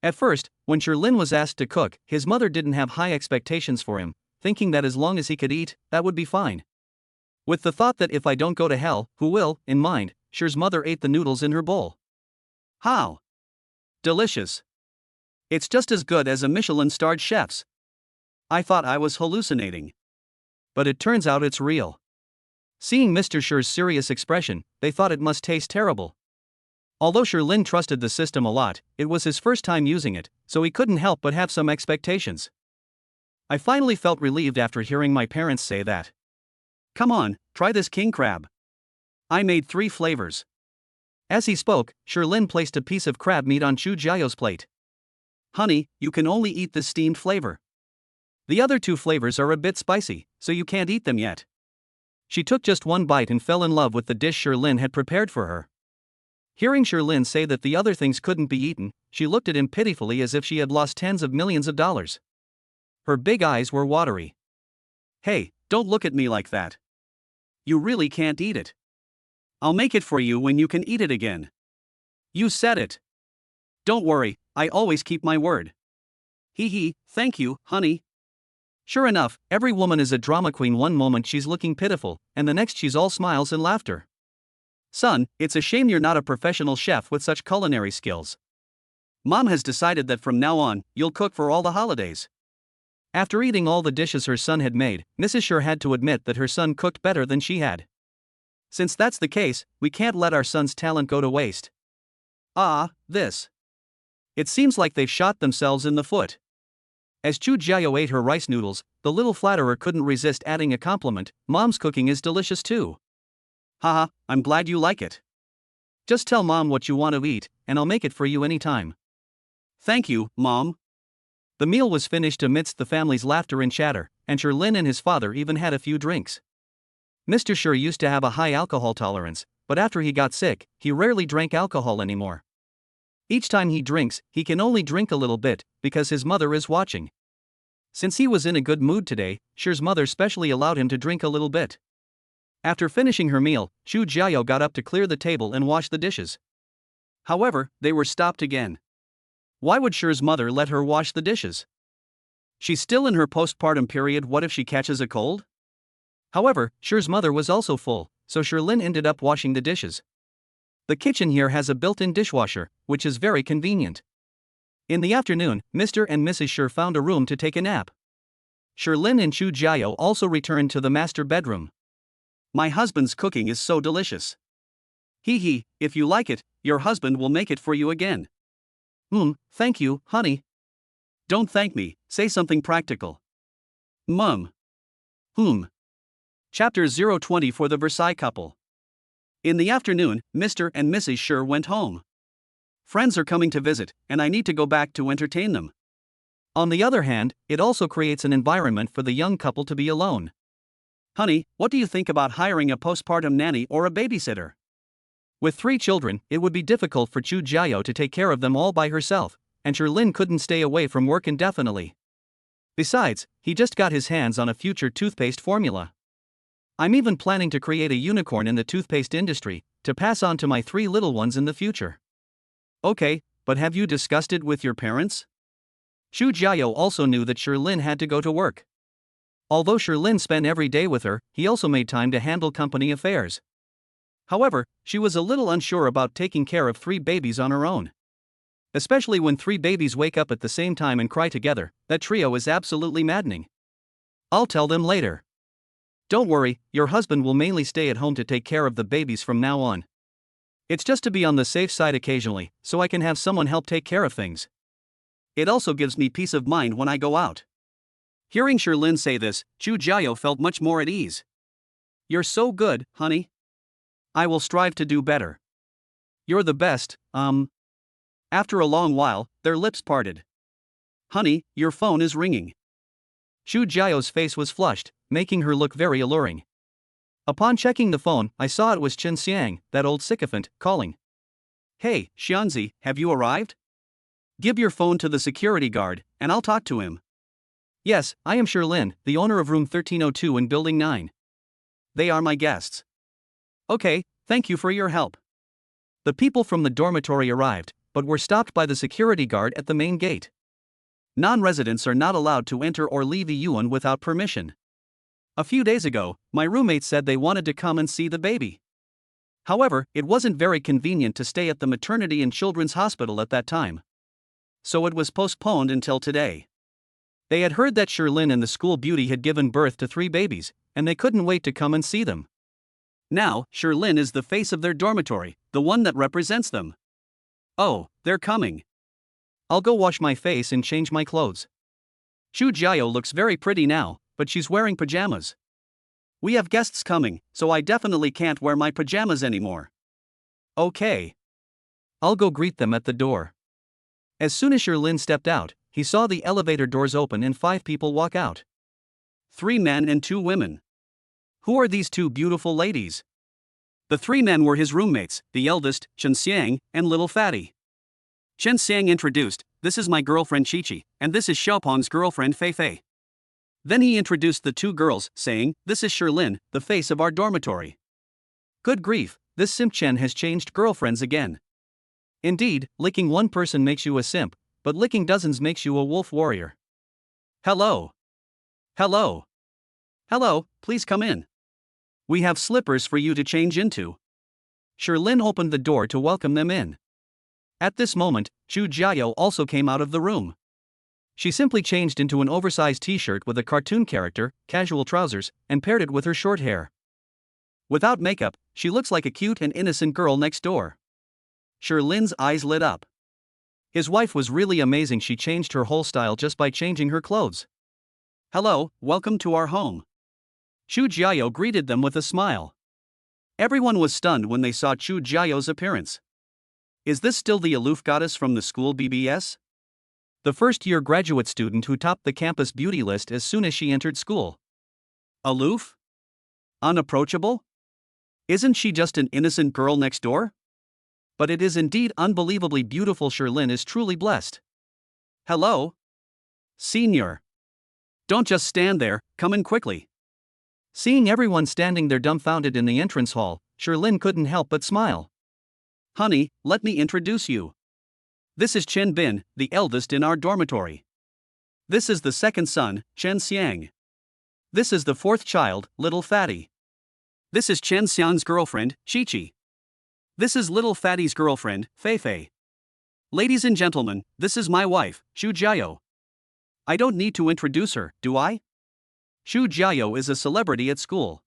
At first, when Sherlin was asked to cook, his mother didn't have high expectations for him, thinking that as long as he could eat, that would be fine. With the thought that if I don't go to hell, who will, in mind, Sher's mother ate the noodles in her bowl. How? Delicious. It's just as good as a Michelin-starred chef's. I thought I was hallucinating. But it turns out it's real. Seeing Mr. Sher's serious expression, they thought it must taste terrible. Although Sherlin trusted the system a lot, it was his first time using it, so he couldn't help but have some expectations. I finally felt relieved after hearing my parents say that. Come on, try this king crab. I made 3 flavors. As he spoke, Sherlin placed a piece of crab meat on Xu Jiao's plate. Honey, you can only eat the steamed flavor. The other 2 flavors are a bit spicy, so you can't eat them yet. She took just 1 bite and fell in love with the dish Sherlin had prepared for her. Hearing Sherlin say that the other things couldn't be eaten, she looked at him pitifully as if she had lost tens of millions of dollars. Her big eyes were watery. Hey, don't look at me like that. You really can't eat it. I'll make it for you when you can eat it again. You said it. Don't worry, I always keep my word. Hee hee, thank you, honey. Sure enough, every woman is a drama queen. One moment she's looking pitiful, and the next she's all smiles and laughter. Son, it's a shame you're not a professional chef with such culinary skills. Mom has decided that from now on, you'll cook for all the holidays. After eating all the dishes her son had made, Mrs. Sher had to admit that her son cooked better than she had. Since that's the case, we can't let our son's talent go to waste. This. It seems like they've shot themselves in the foot. As Chu Jiao ate her rice noodles, the little flatterer couldn't resist adding a compliment. Mom's cooking is delicious too. Haha, I'm glad you like it. Just tell Mom what you want to eat, and I'll make it for you anytime. Thank you, Mom. The meal was finished amidst the family's laughter and chatter, and Sherlin and his father even had a few drinks. Mr. Sher used to have a high alcohol tolerance, but after he got sick, he rarely drank alcohol anymore. Each time he drinks, he can only drink a little bit, because his mother is watching. Since he was in a good mood today, Sher's mother specially allowed him to drink a little bit. After finishing her meal, Chu Jiao got up to clear the table and wash the dishes. However, they were stopped again. Why would Sher's mother let her wash the dishes? She's still in her postpartum period. What if she catches a cold? However, Sher's mother was also full, so Sherlin ended up washing the dishes. The kitchen here has a built-in dishwasher, which is very convenient. In the afternoon, Mr. and Mrs. Sher found a room to take a nap. Sherlin and Chu Jiao also returned to the master bedroom. My husband's cooking is so delicious. Hee, if you like it, your husband will make it for you again. Thank you, honey. Don't thank me, say something practical. Mum. Chapter 020 for the Versailles couple. In the afternoon, Mr. and Mrs. Sher went home. Friends are coming to visit, and I need to go back to entertain them. On the other hand, it also creates an environment for the young couple to be alone. Honey, what do you think about hiring a postpartum nanny or a babysitter? With 3 children, it would be difficult for Chu Jiao to take care of them all by herself, and Sherlin couldn't stay away from work indefinitely. Besides, he just got his hands on a future toothpaste formula. I'm even planning to create a unicorn in the toothpaste industry, to pass on to my 3 little ones in the future. Okay, but have you discussed it with your parents? Chu Jiao also knew that Sherlin had to go to work. Although Sherlin spent every day with her, he also made time to handle company affairs. However, she was a little unsure about taking care of 3 babies on her own. Especially when 3 babies wake up at the same time and cry together, that trio is absolutely maddening. I'll tell them later. Don't worry, your husband will mainly stay at home to take care of the babies from now on. It's just to be on the safe side occasionally, so I can have someone help take care of things. It also gives me peace of mind when I go out. Hearing Sherlin say this, Chu Jiao felt much more at ease. You're so good, honey. I will strive to do better. You're the best. After a long while, their lips parted. Honey, your phone is ringing. Chu Jiao's face was flushed, making her look very alluring. Upon checking the phone, I saw it was Chen Xiang, that old sycophant, calling. Hey, Xianzi, have you arrived? Give your phone to the security guard, and I'll talk to him. Yes, I am Sherlin, the owner of room 1302 in Building 9. They are my guests. Okay, thank you for your help. The people from the dormitory arrived, but were stopped by the security guard at the main gate. Non-residents are not allowed to enter or leave Yuan without permission. A few days ago, my roommate said they wanted to come and see the baby. However, it wasn't very convenient to stay at the maternity and children's hospital at that time. So it was postponed until today. They had heard that Sherlin and the school beauty had given birth to 3 babies, and they couldn't wait to come and see them. Now, Sherlin is the face of their dormitory, the one that represents them. Oh, they're coming. I'll go wash my face and change my clothes. Chu Jiao looks very pretty now, but she's wearing pajamas. We have guests coming, so I definitely can't wear my pajamas anymore. Okay. I'll go greet them at the door. As soon as Sherlin stepped out, he saw the elevator doors open and 5 people walk out. 3 men and 2 women. Who are these 2 beautiful ladies? The 3 men were his roommates, the eldest, Chen Xiang, and little Fatty. Chen Xiang introduced, "This is my girlfriend Chi-Chi, and this is Xiaopeng's girlfriend Fei-Fei." Then he introduced the 2 girls, saying, "This is Sherlin, the face of our dormitory." Good grief, this simp Chen has changed girlfriends again. Indeed, licking one person makes you a simp, but licking dozens makes you a wolf warrior. Hello. Hello. Hello, please come in. We have slippers for you to change into. Sherlin opened the door to welcome them in. At this moment, Chu Jiao also came out of the room. She simply changed into an oversized t-shirt with a cartoon character, casual trousers, and paired it with her short hair. Without makeup, she looks like a cute and innocent girl next door. Lin's eyes lit up. His wife was really amazing. She changed her whole style just by changing her clothes. "Hello, welcome to our home." Chu Jiao greeted them with a smile. Everyone was stunned when they saw Chu Jiao's appearance. Is this still the aloof goddess from the school BBS? The first-year graduate student who topped the campus beauty list as soon as she entered school. Aloof? Unapproachable? Isn't she just an innocent girl next door? But it is indeed unbelievably beautiful. Lin is truly blessed. Hello? Senior. Don't just stand there, come in quickly. Seeing everyone standing there dumbfounded in the entrance hall, Lin couldn't help but smile. Honey, let me introduce you. This is Chen Bin, the eldest in our dormitory. This is the second son, Chen Xiang. This is the fourth child, little Fatty. This is Chen Xiang's girlfriend, Chi-Chi. This is little Fatty's girlfriend, Fei-Fei. Ladies and gentlemen, this is my wife, Chu Jiao. I don't need to introduce her, do I? Chu Jiao is a celebrity at school.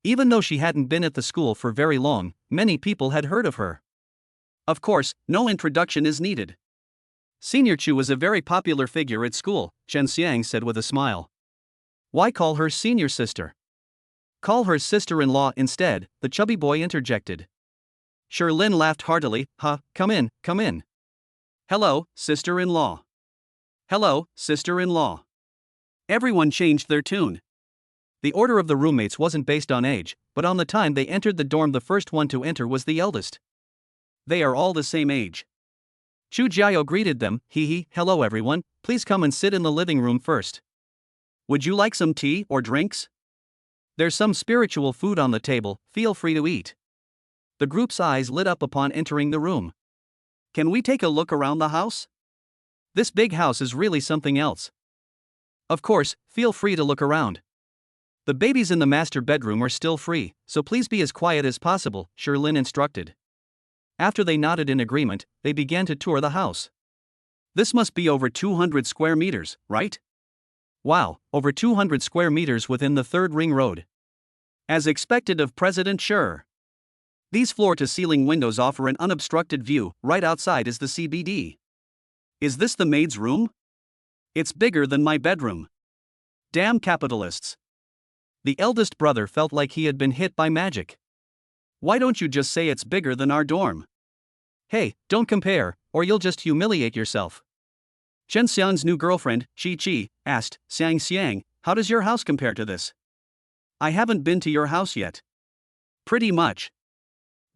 Even though she hadn't been at the school for very long, many people had heard of her. Of course, no introduction is needed. Senior Chu is a very popular figure at school, Chen Xiang said with a smile. Why call her senior sister? Call her sister-in-law instead, the chubby boy interjected. Lin laughed heartily. Come in, come in. Hello, sister-in-law. Hello, sister-in-law. Everyone changed their tune. The order of the roommates wasn't based on age, but on the time they entered the dorm. The first one to enter was the eldest. They are all the same age. Chu Jiao greeted them. Hello everyone, please come and sit in the living room first. Would you like some tea or drinks? There's some spiritual food on the table, feel free to eat. The group's eyes lit up upon entering the room. Can we take a look around the house? This big house is really something else. Of course, feel free to look around. The babies in the master bedroom are still free, so please be as quiet as possible, Lin instructed. After they nodded in agreement, they began to tour the house. This must be over 200 square meters, right? Wow, over 200 square meters within the third ring road. As expected of President Shi. These floor-to-ceiling windows offer an unobstructed view. Right outside is the CBD. Is this the maid's room? It's bigger than my bedroom. Damn capitalists. The eldest brother felt like he had been hit by magic. Why don't you just say it's bigger than our dorm? Hey, don't compare, or you'll just humiliate yourself. Chen Xiang's new girlfriend, Chi-Chi, asked, Xiang, how does your house compare to this? I haven't been to your house yet. Pretty much.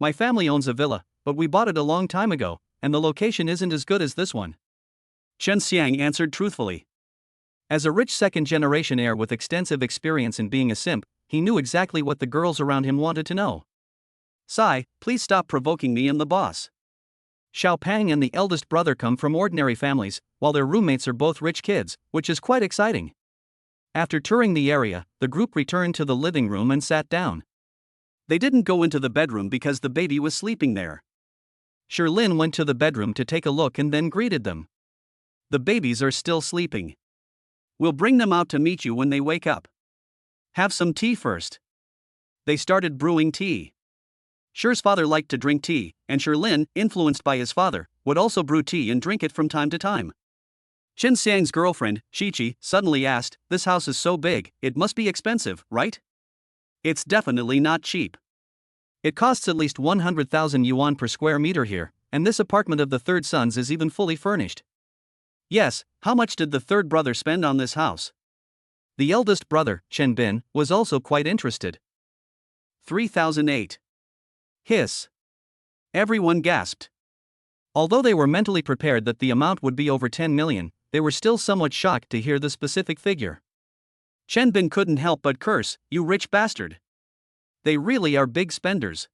My family owns a villa, but we bought it a long time ago, and the location isn't as good as this one. Chen Xiang answered truthfully. As a rich second-generation heir with extensive experience in being a simp, he knew exactly what the girls around him wanted to know. Sai, please stop provoking me and the boss. Xiao Pang and the eldest brother come from ordinary families, while their roommates are both rich kids, which is quite exciting. After touring the area, the group returned to the living room and sat down. They didn't go into the bedroom because the baby was sleeping there. Lin went to the bedroom to take a look and then greeted them. The babies are still sleeping. We'll bring them out to meet you when they wake up. Have some tea first. They started brewing tea. Shi's father liked to drink tea, and Lin, influenced by his father, would also brew tea and drink it from time to time. Chen Xiang's girlfriend, Chi-Chi, suddenly asked, this house is so big, it must be expensive, right? It's definitely not cheap. It costs at least 100,000 yuan per square meter here, and this apartment of the third son's is even fully furnished. Yes, how much did the third brother spend on this house? The eldest brother, Chen Bin, was also quite interested. 3,008. Hiss. Everyone gasped. Although they were mentally prepared that the amount would be over 10 million, they were still somewhat shocked to hear the specific figure. Chen Bin couldn't help but curse, you rich bastard. They really are big spenders.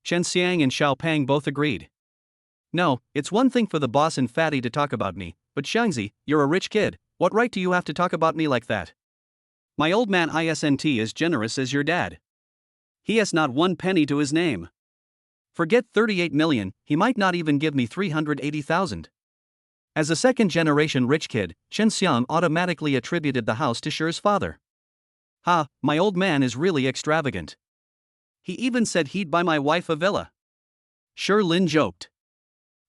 Chen Xiang and Xiao Pang both agreed. No, it's one thing for the boss and Fatty to talk about me, but Xiangzi, you're a rich kid, what right do you have to talk about me like that? My old man isn't as generous as your dad. He has not one penny to his name. Forget 38 million, he might not even give me 380,000. As a second-generation rich kid, Chen Xiang automatically attributed the house to Shi's father. "Ha, my old man is really extravagant. He even said he'd buy my wife a villa." Shi Lin joked.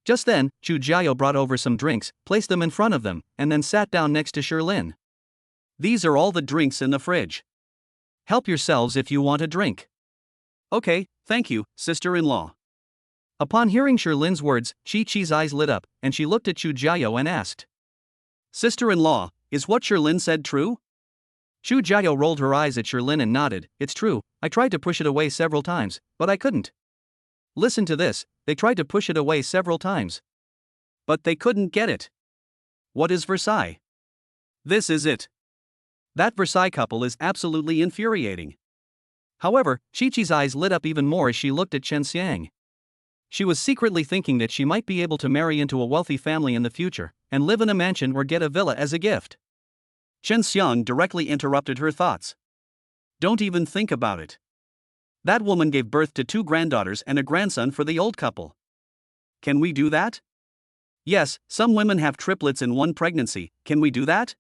Just then, Chu Jiao brought over some drinks, placed them in front of them, and then sat down next to Shi Lin. "These are all the drinks in the fridge. Help yourselves if you want a drink." "Okay, thank you, sister-in-law." Upon hearing Shi Lin's words, Chi-Chi's eyes lit up, and she looked at Chu Jiao and asked, "Sister-in-law, is what Shi Lin said true?" Chu Jiao rolled her eyes at Shi Lin and nodded. "It's true, I tried to push it away several times, but I couldn't." Listen to this, they tried to push it away several times. But they couldn't get it. What is Versailles? This is it. That Versailles couple is absolutely infuriating. However, Chi-Chi's eyes lit up even more as she looked at Chen Xiang. She was secretly thinking that she might be able to marry into a wealthy family in the future, and live in a mansion or get a villa as a gift. Chen Xiang directly interrupted her thoughts. "Don't even think about it. That woman gave birth to 2 granddaughters and a grandson for the old couple. Can we do that? Yes, some women have triplets in one pregnancy. Can we do that?"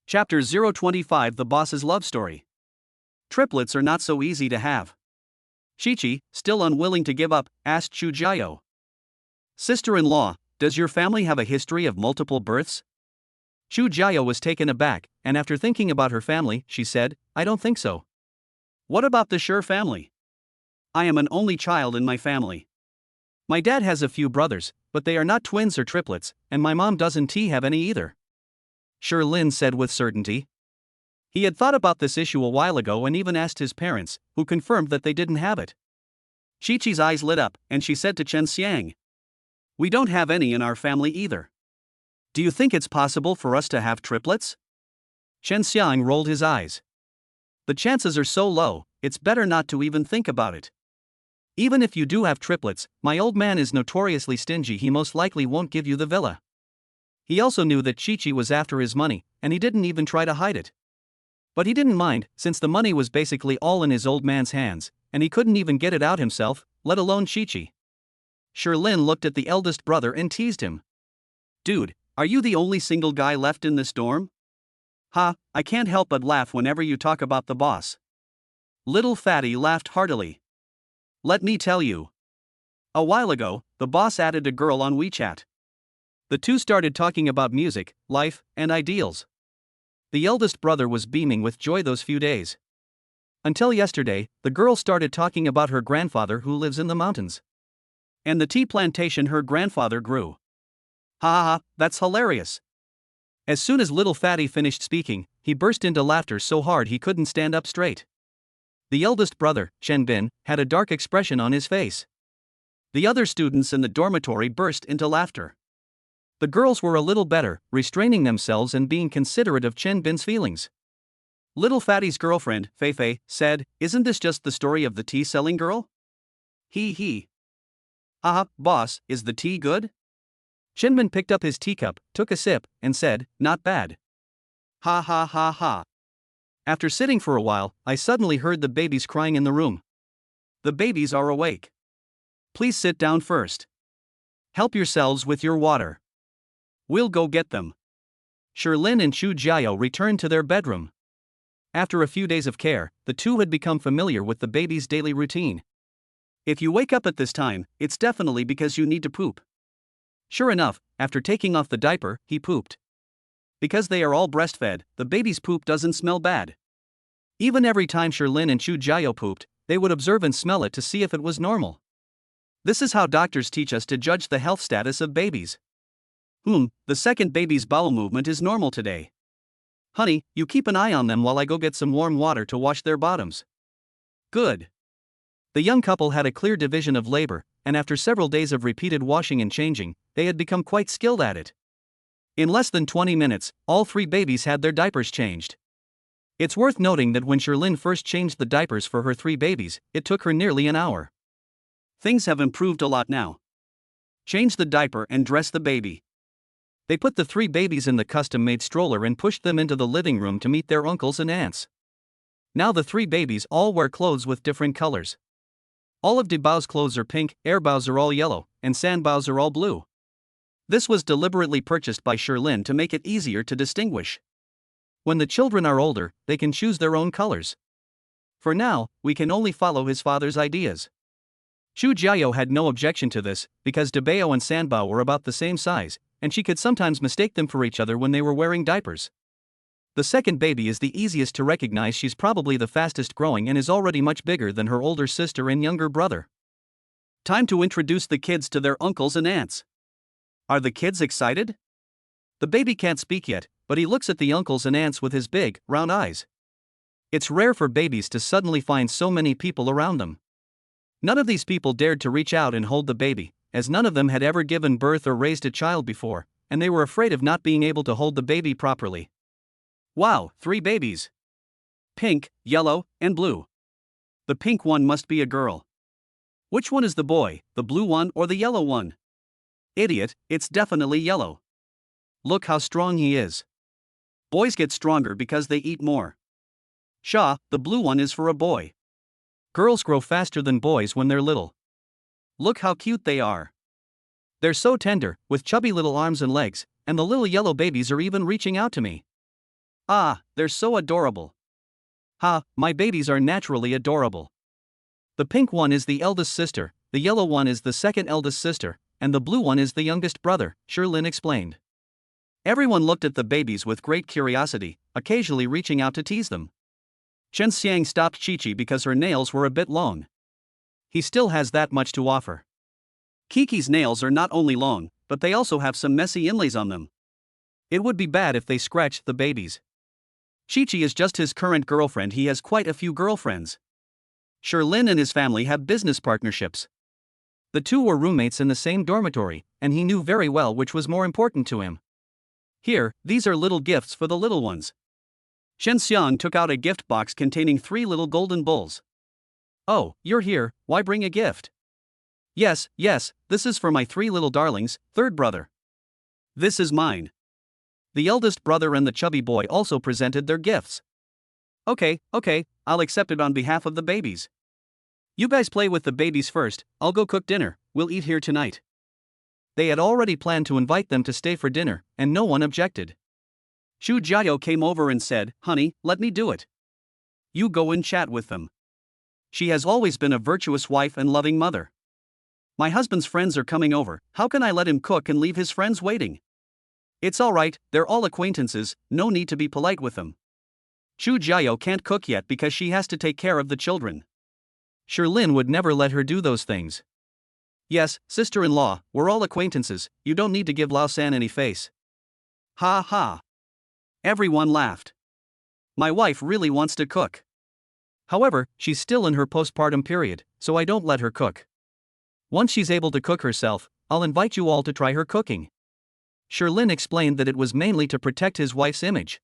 Chapter 025 The Boss's Love Story. Triplets are not so easy to have. Chi-Chi, still unwilling to give up, asked Chu Jiao. "Sister-in-law, does your family have a history of multiple births?" Chu Jiao was taken aback, and after thinking about her family, she said, "I don't think so." "What about the Shi family?" "I am an only child in my family. My dad has a few brothers, but they are not twins or triplets, and my mom doesn't have any either," Shi Lin said with certainty. He had thought about this issue a while ago and even asked his parents, who confirmed that they didn't have it. Chi-Chi's eyes lit up, and she said to Chen Xiang, "We don't have any in our family either. Do you think it's possible for us to have triplets?" Chen Xiang rolled his eyes. "The chances are so low, it's better not to even think about it. Even if you do have triplets, my old man is notoriously stingy. He most likely won't give you the villa." He also knew that Chi-Chi was after his money, and he didn't even try to hide it. But he didn't mind, since the money was basically all in his old man's hands, and he couldn't even get it out himself, let alone Chi-Chi. Shi Lin looked at the eldest brother and teased him. "Dude, are you the only single guy left in this dorm? Ha, I can't help but laugh whenever you talk about the boss." Little Fatty laughed heartily. "Let me tell you. A while ago, the boss added a girl on WeChat. The two started talking about music, life, and ideals. The eldest brother was beaming with joy those few days. Until yesterday, the girl started talking about her grandfather who lives in the mountains. And the tea plantation her grandfather grew. Ha ha ha, that's hilarious." As soon as little Fatty finished speaking, he burst into laughter so hard he couldn't stand up straight. The eldest brother, Chen Bin, had a dark expression on his face. The other students in the dormitory burst into laughter. The girls were a little better, restraining themselves and being considerate of Chen Bin's feelings. Little Fatty's girlfriend, Fei Fei, said, "Isn't this just the story of the tea-selling girl?" He. "Haha, boss, is the tea good?" Chen Bin picked up his teacup, took a sip, and said, "Not bad." Ha ha ha ha. After sitting for a while, I suddenly heard the babies crying in the room. The babies are awake. Please sit down first. Help yourselves with your water. We'll go get them. Shi Lin and Chu Jiao returned to their bedroom. After a few days of care, the two had become familiar with the baby's daily routine. If you wake up at this time, it's definitely because you need to poop. Sure enough, after taking off the diaper, he pooped. Because they are all breastfed, the baby's poop doesn't smell bad. Even every time Shi Lin and Chu Jiao pooped, they would observe and smell it to see if it was normal. This is how doctors teach us to judge the health status of babies. The second baby's bowel movement is normal today. Honey, you keep an eye on them while I go get some warm water to wash their bottoms. Good. The young couple had a clear division of labor, and after several days of repeated washing and changing, they had become quite skilled at it. In less than 20 minutes, all 3 babies had their diapers changed. It's worth noting that when Shi Lin first changed the diapers for her 3 babies, it took her nearly an hour. Things have improved a lot now. Change the diaper and dress the baby. They put the 3 babies in the custom-made stroller and pushed them into the living room to meet their uncles and aunts. Now the 3 babies all wear clothes with different colors. All of Debao's clothes are pink, Airbao's are all yellow, and Sanbao's are all blue. This was deliberately purchased by Sherlyn to make it easier to distinguish. When the children are older, they can choose their own colors. For now, we can only follow his father's ideas. Xu Jiao had no objection to this, because Debao and Sanbao were about the same size, and she could sometimes mistake them for each other when they were wearing diapers. The second baby is the easiest to recognize. She's probably the fastest growing and is already much bigger than her older sister and younger brother. Time to introduce the kids to their uncles and aunts. Are the kids excited? The baby can't speak yet, but he looks at the uncles and aunts with his big, round eyes. It's rare for babies to suddenly find so many people around them. None of these people dared to reach out and hold the baby, as none of them had ever given birth or raised a child before, and they were afraid of not being able to hold the baby properly. Wow, 3 babies. Pink, yellow, and blue. The pink one must be a girl. Which one is the boy, the blue one or the yellow one? Idiot, it's definitely yellow. Look how strong he is. Boys get stronger because they eat more. Sha, the blue one is for a boy. Girls grow faster than boys when they're little. Look how cute they are. They're so tender, with chubby little arms and legs, and the little yellow babies are even reaching out to me. Ah, they're so adorable. Ha, my babies are naturally adorable. The pink one is the eldest sister, the yellow one is the second eldest sister, and the blue one is the youngest brother, Sherlyn explained. Everyone looked at the babies with great curiosity, occasionally reaching out to tease them. Chen Xiang stopped Chi-Chi because her nails were a bit long. He still has that much to offer. Kiki's nails are not only long, but they also have some messy inlays on them. It would be bad if they scratched the babies. Chi-Chi is just his current girlfriend. He has quite a few girlfriends. Sherlyn and his family have business partnerships. The two were roommates in the same dormitory, and he knew very well which was more important to him. Here, these are little gifts for the little ones. Shen Xiang took out a gift box containing 3 little golden bulls. Oh, you're here, why bring a gift? Yes, this is for my 3 little darlings, third brother. This is mine. The eldest brother and the chubby boy also presented their gifts. Okay, I'll accept it on behalf of the babies. You guys play with the babies first, I'll go cook dinner, we'll eat here tonight. They had already planned to invite them to stay for dinner, and no one objected. Xu Jiao came over and said, "Honey, let me do it. You go and chat with them. She has always been a virtuous wife and loving mother. My husband's friends are coming over, how can I let him cook and leave his friends waiting? It's alright, they're all acquaintances, no need to be polite with them. Xu Jiao can't cook yet because she has to take care of the children. Sherlyn would never let her do those things. Yes, sister-in-law, we're all acquaintances, you don't need to give Lao San any face." Ha ha. Everyone laughed. My wife really wants to cook. However, she's still in her postpartum period, so I don't let her cook. Once she's able to cook herself, I'll invite you all to try her cooking. Sherlyn explained that it was mainly to protect his wife's image.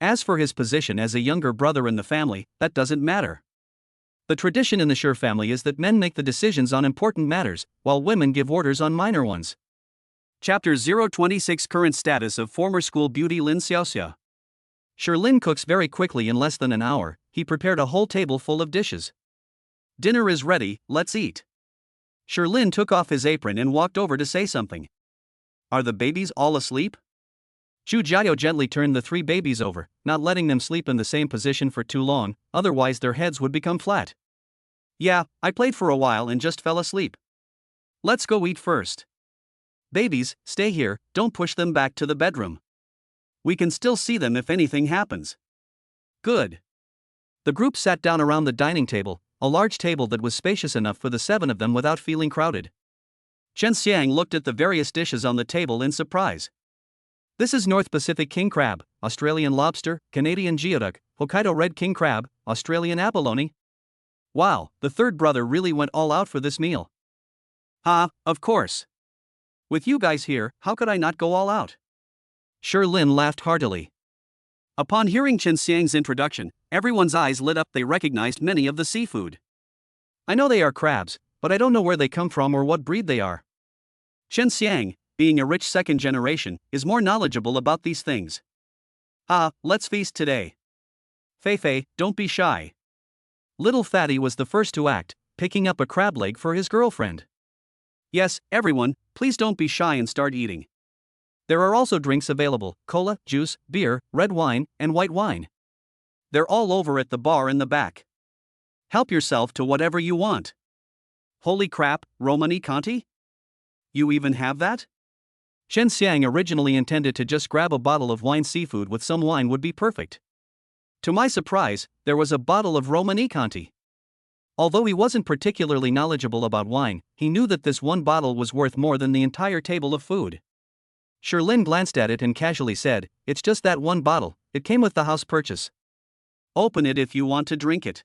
As for his position as a younger brother in the family, that doesn't matter. The tradition in the Sher family is that men make the decisions on important matters, while women give orders on minor ones. Chapter 026 Current Status of Former School Beauty Lin Xiaoxia. Sherlyn cooks very quickly in less than an hour. He prepared a whole table full of dishes. Dinner is ready, let's eat. Sherlyn took off his apron and walked over to say something. Are the babies all asleep? Xu Jiao gently turned the 3 babies over, not letting them sleep in the same position for too long, otherwise their heads would become flat. Yeah, I played for a while and just fell asleep. Let's go eat first. Babies, stay here, don't push them back to the bedroom. We can still see them if anything happens. Good. The group sat down around the dining table, a large table that was spacious enough for the 7 of them without feeling crowded. Chen Xiang looked at the various dishes on the table in surprise. This is North Pacific king crab, Australian lobster, Canadian geoduck, Hokkaido red king crab, Australian abalone. Wow, the third brother really went all out for this meal. Of course. With you guys here, how could I not go all out? Sherlyn laughed heartily. Upon hearing Chen Xiang's introduction, everyone's eyes lit up. They recognized many of the seafood. I know they are crabs, but I don't know where they come from or what breed they are. Chen Xiang, being a rich second generation, is more knowledgeable about these things. Let's feast today. Fei, don't be shy. Little Fatty was the first to act, picking up a crab leg for his girlfriend. Yes, everyone, please don't be shy and start eating. There are also drinks available: cola, juice, beer, red wine, and white wine. They're all over at the bar in the back. Help yourself to whatever you want. Holy crap, Romani Conti? You even have that? Shen Xiang originally intended to just grab a bottle of wine. Seafood with some wine would be perfect. To my surprise, there was a bottle of Romani Conti. Although he wasn't particularly knowledgeable about wine, he knew that this one bottle was worth more than the entire table of food. Sherlin glanced at it and casually said, "It's just that one bottle, it came with the house purchase. Open it if you want to drink it."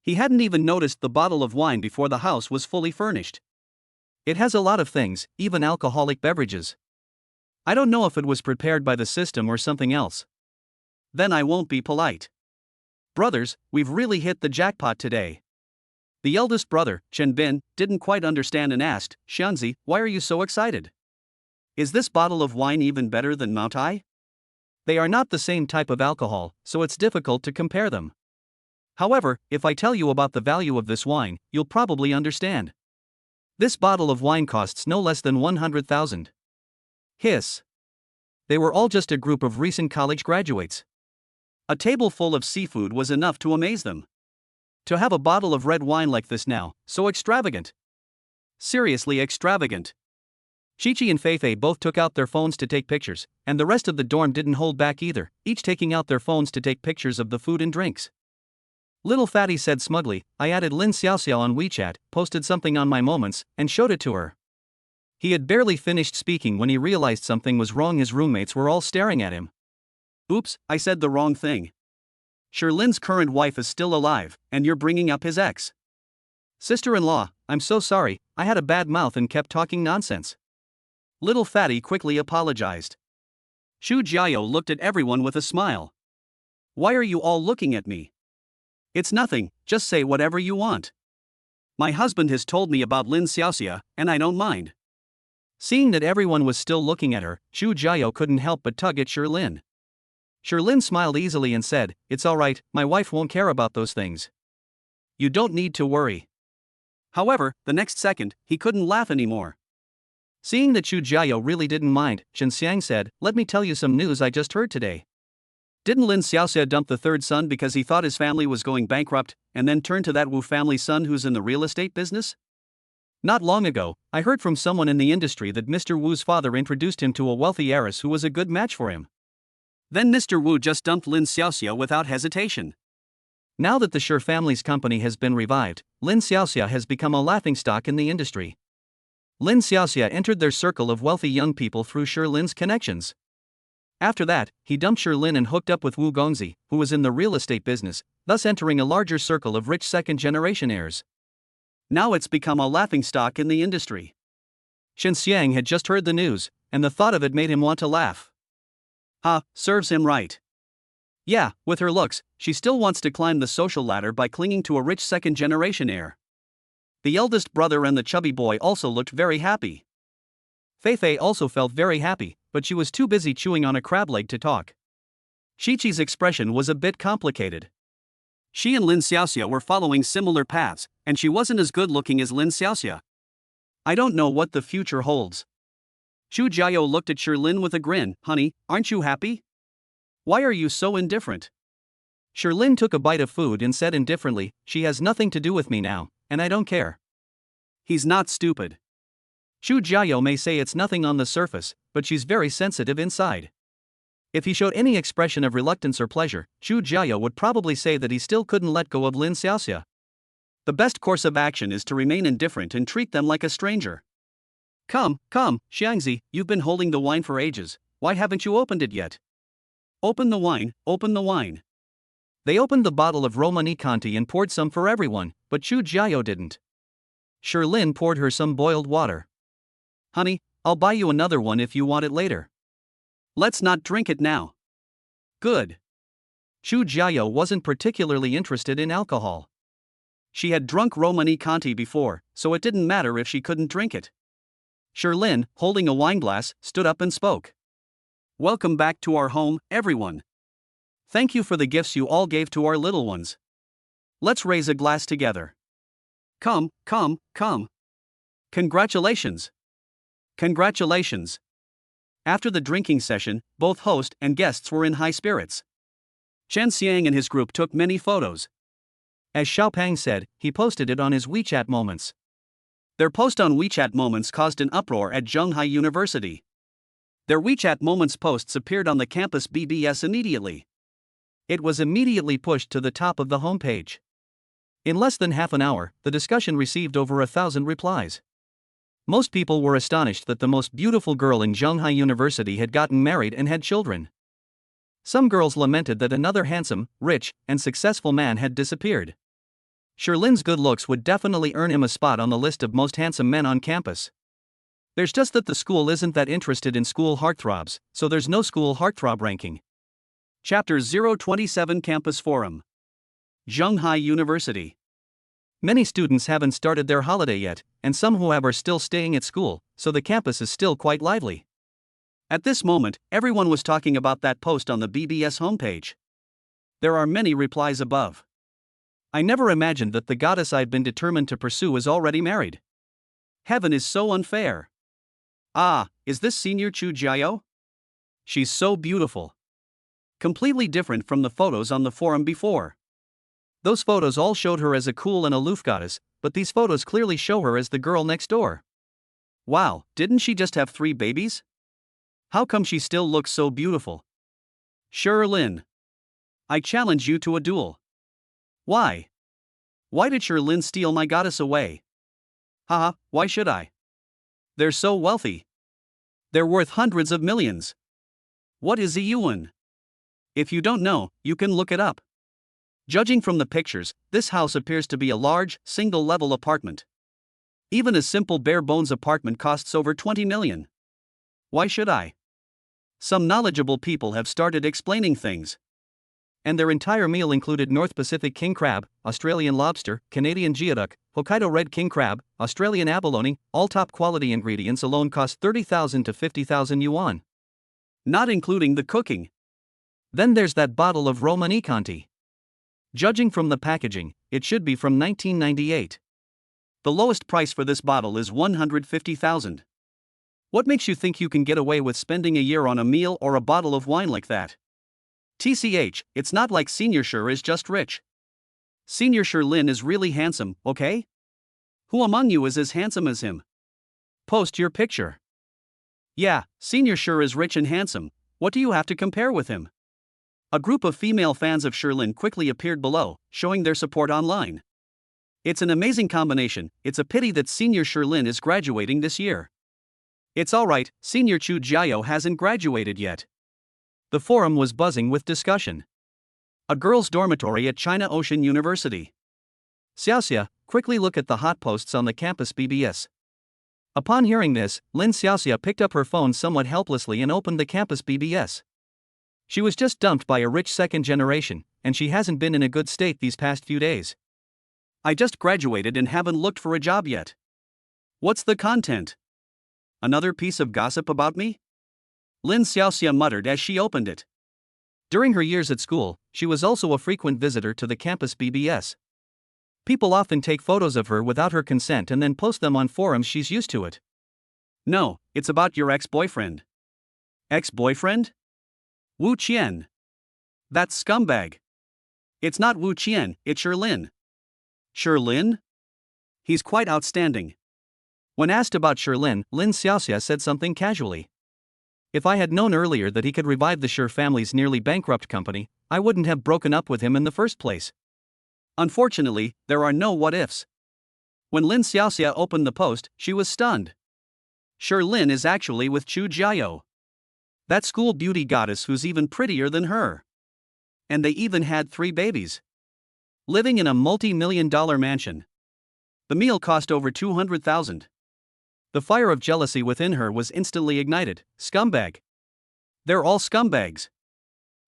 He hadn't even noticed the bottle of wine before the house was fully furnished. It has a lot of things, even alcoholic beverages. I don't know if it was prepared by the system or something else. Then I won't be polite. Brothers, we've really hit the jackpot today. The eldest brother, Chen Bin, didn't quite understand and asked, "Xianzi, why are you so excited? Is this bottle of wine even better than Maotai?" They are not the same type of alcohol, so it's difficult to compare them. However, if I tell you about the value of this wine, you'll probably understand. This bottle of wine costs no less than 100,000. Hiss. They were all just a group of recent college graduates. A table full of seafood was enough to amaze them. To have a bottle of red wine like this now, so extravagant. Seriously extravagant. Chi-Chi and Fei-Fei both took out their phones to take pictures, and the rest of the dorm didn't hold back either, each taking out their phones to take pictures of the food and drinks. Little Fatty said smugly, "I added Lin Xiaoxiao on WeChat, posted something on my moments, and showed it to her." He had barely finished speaking when he realized something was wrong. His roommates were all staring at him. "Oops, I said the wrong thing. Sherlin's current wife is still alive, and you're bringing up his ex. Sister-in-law, I'm so sorry, I had a bad mouth and kept talking nonsense." Little Fatty quickly apologized. Xu Jiao looked at everyone with a smile. "Why are you all looking at me? It's nothing, just say whatever you want. My husband has told me about Lin Xiaoxia, and I don't mind." Seeing that everyone was still looking at her, Xu Jiao couldn't help but tug at Sherlin. Sherlin smiled easily and said, "It's alright, my wife won't care about those things. You don't need to worry." However, the next second, he couldn't laugh anymore. Seeing that Xu Jiao really didn't mind, Shen Xiang said, "Let me tell you some news I just heard today. Didn't Lin Xiaoxia dump the third son because he thought his family was going bankrupt, and then turn to that Wu family son who's in the real estate business? Not long ago, I heard from someone in the industry that Mr. Wu's father introduced him to a wealthy heiress who was a good match for him. Then Mr. Wu just dumped Lin Xiaoxia without hesitation. Now that the Shi family's company has been revived, Lin Xiaoxia has become a laughingstock in the industry. Lin Xiaoxia entered their circle of wealthy young people through Sherlin's connections. After that, he dumped Sherlin and hooked up with Wu Gongzi, who was in the real estate business, thus entering a larger circle of rich second-generation heirs. Now it's become a laughingstock in the industry. Shen Xiang had just heard the news, and the thought of it made him want to laugh. Serves him right. Yeah, with her looks, she still wants to climb the social ladder by clinging to a rich second-generation heir. The eldest brother and the chubby boy also looked very happy. Fei-Fei also felt very happy, but she was too busy chewing on a crab leg to talk. Chi-Chi's expression was a bit complicated. She and Lin Xiaoxia were following similar paths, and she wasn't as good looking as Lin Xiaoxia. I don't know what the future holds. Xu Jiao looked at Sherlin with a grin. "Honey, aren't you happy? Why are you so indifferent?" Sherlin took a bite of food and said indifferently, "She has nothing to do with me now, and I don't care." He's not stupid. Xu Jiao may say it's nothing on the surface, but she's very sensitive inside. If he showed any expression of reluctance or pleasure, Xu Jiao would probably say that he still couldn't let go of Lin Xiaoxia. The best course of action is to remain indifferent and treat them like a stranger. Come, Xiangzi, you've been holding the wine for ages, why haven't you opened it yet? Open the wine, open the wine. They opened the bottle of Romani Conti and poured some for everyone, but Xu Jiao didn't. Sherlin poured her some boiled water. "Honey, I'll buy you another one if you want it later. Let's not drink it now." Good. Xu Jiao wasn't particularly interested in alcohol. She had drunk Romani Conti before, so it didn't matter if she couldn't drink it. Sherlin, holding a wineglass, stood up and spoke. "Welcome back to our home, everyone. Thank you for the gifts you all gave to our little ones. Let's raise a glass together. Come. Congratulations! Congratulations! After the drinking session, both host and guests were in high spirits. Chen Xiang and his group took many photos. As Xiaopang said, he posted it on his WeChat Moments. Their post on WeChat Moments caused an uproar at Zhonghai University. Their WeChat Moments posts appeared on the campus BBS immediately. It was immediately pushed to the top of the homepage. In less than half an hour, the discussion received over 1,000 replies. Most people were astonished that the most beautiful girl in Zhonghai University had gotten married and had children. Some girls lamented that another handsome, rich, and successful man had disappeared. Sherlin's good looks would definitely earn him a spot on the list of most handsome men on campus. There's just that the school isn't that interested in school heartthrobs, so there's no school heartthrob ranking. Chapter 027 Campus Forum. Zhonghai University. Many students haven't started their holiday yet, and some who have are still staying at school, so the campus is still quite lively. At this moment, everyone was talking about that post on the BBS homepage. There are many replies above. I never imagined that the goddess I'd been determined to pursue is already married. Heaven is so unfair. Ah, is this Senior Chu Jiao? She's so beautiful. Completely different from the photos on the forum before. Those photos all showed her as a cool and aloof goddess, but these photos clearly show her as the girl next door. Wow, didn't she just have 3 babies? How come she still looks so beautiful? Sherlin. I challenge you to a duel. Why? Why did Sherlin steal my goddess away? Haha, why should I? They're so wealthy. They're worth hundreds of millions. What is a yuan? If you don't know, you can look it up. Judging from the pictures, this house appears to be a large, single-level apartment. Even a simple bare-bones apartment costs over 20 million. Why should I? Some knowledgeable people have started explaining things. And their entire meal included North Pacific king crab, Australian lobster, Canadian geoduck, Hokkaido red king crab, Australian abalone. All top quality ingredients alone cost 30,000 to 50,000 yuan. Not including the cooking. Then there's that bottle of Romani Conti. Judging from the packaging, it should be from 1998. The lowest price for this bottle is 150,000. What makes you think you can get away with spending a year on a meal or a bottle of wine like that? TCH, it's not like Senior Sher is just rich. Senior Sherlin is really handsome, okay? Who among you is as handsome as him? Post your picture. Yeah, Senior Sher is rich and handsome. What do you have to compare with him? A group of female fans of Sherlin quickly appeared below, showing their support online. It's an amazing combination. It's a pity that Senior Sherlin is graduating this year. It's alright, Senior Chu Jiao hasn't graduated yet. The forum was buzzing with discussion. A girls' dormitory at China Ocean University. Xiaoxia, quickly look at the hot posts on the campus BBS. Upon hearing this, Lin Xiaoxia picked up her phone somewhat helplessly and opened the campus BBS. She was just dumped by a rich second generation, and she hasn't been in a good state these past few days. I just graduated and haven't looked for a job yet. What's the content? Another piece of gossip about me? Lin Xiaoxia muttered as she opened it. During her years at school, she was also a frequent visitor to the campus BBS. People often take photos of her without her consent and then post them on forums. She's used to it. No, it's about your ex-boyfriend. Ex-boyfriend? Wu Qian. That scumbag. It's not Wu Qian, it's Sherlin. Sherlin? He's quite outstanding. When asked about Sherlin, Lin Xiaoxia said something casually. If I had known earlier that he could revive the Sher family's nearly bankrupt company, I wouldn't have broken up with him in the first place. Unfortunately, there are no what-ifs. When Lin Xiaoxia opened the post, she was stunned. Sherlin is actually with Chu Jiao. That school beauty goddess who's even prettier than her. And they even had 3 babies. Living in a multi-million-dollar mansion. The meal cost over 200,000. The fire of jealousy within her was instantly ignited. Scumbag. They're all scumbags.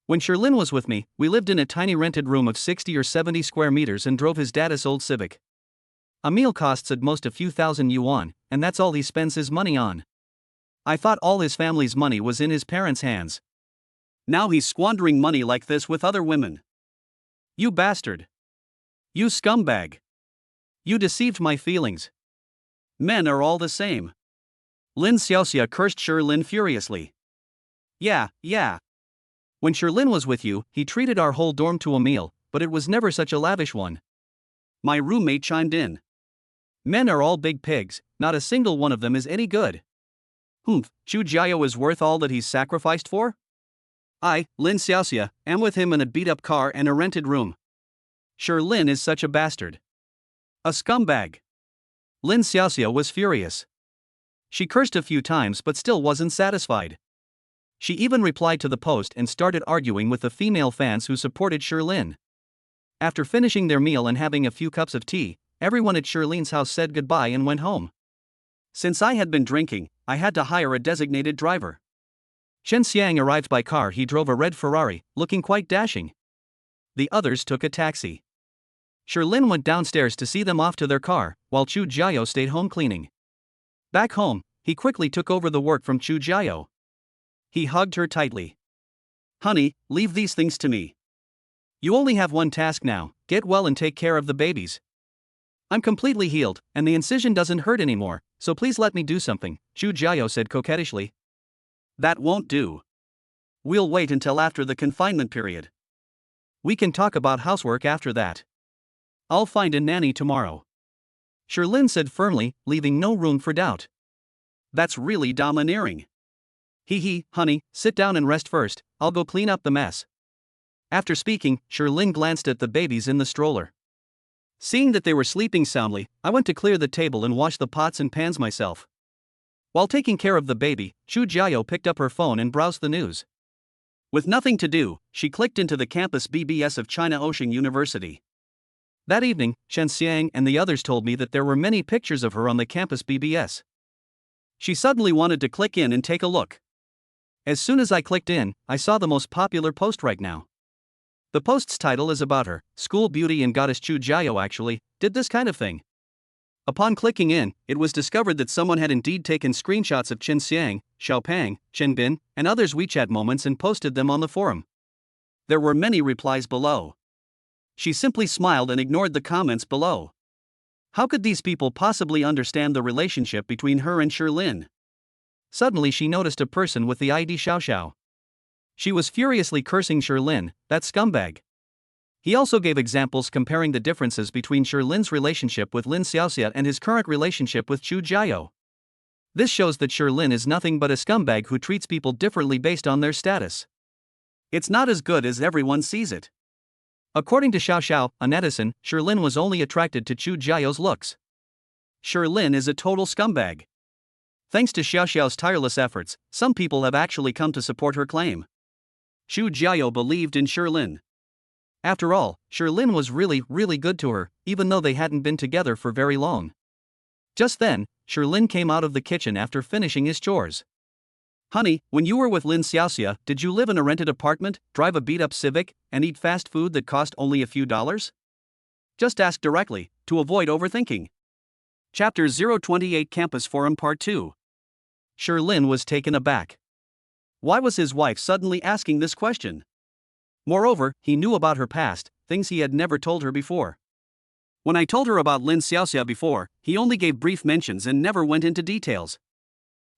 When Sherlin was with me, we lived in a tiny rented room of 60 or 70 square meters and drove his dad's old Civic. A meal costs at most a few thousand yuan, and that's all he spends his money on. I thought all his family's money was in his parents' hands. Now he's squandering money like this with other women. You bastard. You scumbag. You deceived my feelings. Men are all the same. Lin Xiaoxia cursed Lin furiously. Yeah. When Lin was with you, he treated our whole dorm to a meal, but it was never such a lavish one. My roommate chimed in. Men are all big pigs, not a single one of them is any good. Chu Jiao is worth all that he's sacrificed for? I, Lin Xiaoxia, am with him in a beat-up car and a rented room. Lin is such a bastard. A scumbag. Lin Xiaoxia was furious. She cursed a few times but still wasn't satisfied. She even replied to the post and started arguing with the female fans who supported Lin. After finishing their meal and having a few cups of tea, everyone at Lin's house said goodbye and went home. Since I had been drinking, I had to hire a designated driver. Chen Xiang arrived by car. He drove a red Ferrari, looking quite dashing. The others took a taxi. Lin went downstairs to see them off to their car, while Chu Jiao stayed home cleaning. Back home, he quickly took over the work from Chu Jiao. He hugged her tightly. Honey, leave these things to me. You only have one task now, get well and take care of the babies. I'm completely healed, and the incision doesn't hurt anymore, so please let me do something, Chu Jiao said coquettishly. That won't do. We'll wait until after the confinement period. We can talk about housework after that. I'll find a nanny tomorrow. Lin said firmly, leaving no room for doubt. That's really domineering. Honey, sit down and rest first, I'll go clean up the mess. After speaking, Lin glanced at the babies in the stroller. Seeing that they were sleeping soundly, I went to clear the table and wash the pots and pans myself. While taking care of the baby, Chu Jiao picked up her phone and browsed the news. With nothing to do, she clicked into the campus BBS of China Ocean University. That evening, Chen Xiang and the others told me that there were many pictures of her on the campus BBS. She suddenly wanted to click in and take a look. As soon as I clicked in, I saw the most popular post right now. The post's title is about her. School beauty and goddess Chu Jiao actually did this kind of thing. Upon clicking in, it was discovered that someone had indeed taken screenshots of Chen Xiang, Xiaopang, Chen Bin, and others' WeChat moments and posted them on the forum. There were many replies below. She simply smiled and ignored the comments below. How could these people possibly understand the relationship between her and Lin? Suddenly she noticed a person with the ID Xiao Xiao. She was furiously cursing Lin, that scumbag. He also gave examples comparing the differences between Lin's relationship with Lin Xiaoxia and his current relationship with Chu Jiao. This shows that Lin is nothing but a scumbag who treats people differently based on their status. It's not as good as everyone sees it. According to Xiao Xiao, a netizen, Lin was only attracted to Chu Jiao's looks. Lin is a total scumbag. Thanks to Xiao Xiao's tireless efforts, some people have actually come to support her claim. Chu Jiao believed in Lin. After all, Lin was really good to her, even though they hadn't been together for very long. Just then, Lin came out of the kitchen after finishing his chores. Honey, when you were with Lin Xiaoxia, did you live in a rented apartment, drive a beat-up Civic, and eat fast food that cost only a few dollars? Just ask directly, to avoid overthinking. Chapter 028 Campus Forum Part 2. Lin was taken aback. Why was his wife suddenly asking this question? Moreover, he knew about her past, things he had never told her before. When I told her about Lin Xiaoxia before, he only gave brief mentions and never went into details.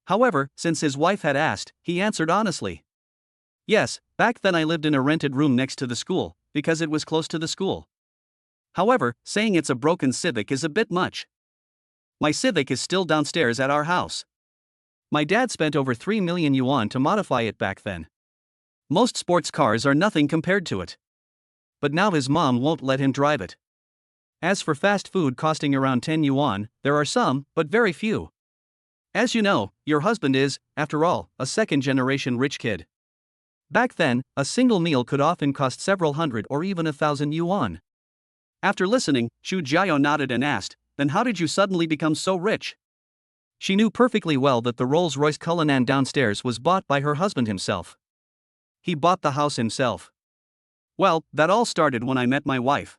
However, since his wife had asked, he answered honestly. Yes, back then I lived in a rented room next to the school, because it was close to the school. However, saying it's a broken Civic is a bit much. My Civic is still downstairs at our house. My dad spent over 3 million yuan to modify it back then. Most sports cars are nothing compared to it. But now his mom won't let him drive it. As for fast food costing around 10 yuan, there are some, but very few. As you know, your husband is, after all, a second-generation rich kid. Back then, a single meal could often cost several hundred or even 1,000 yuan. After listening, Chu Jiao nodded and asked, then how did you suddenly become so rich? She knew perfectly well that the Rolls-Royce Cullinan downstairs was bought by her husband himself. He bought the house himself. Well, that all started when I met my wife.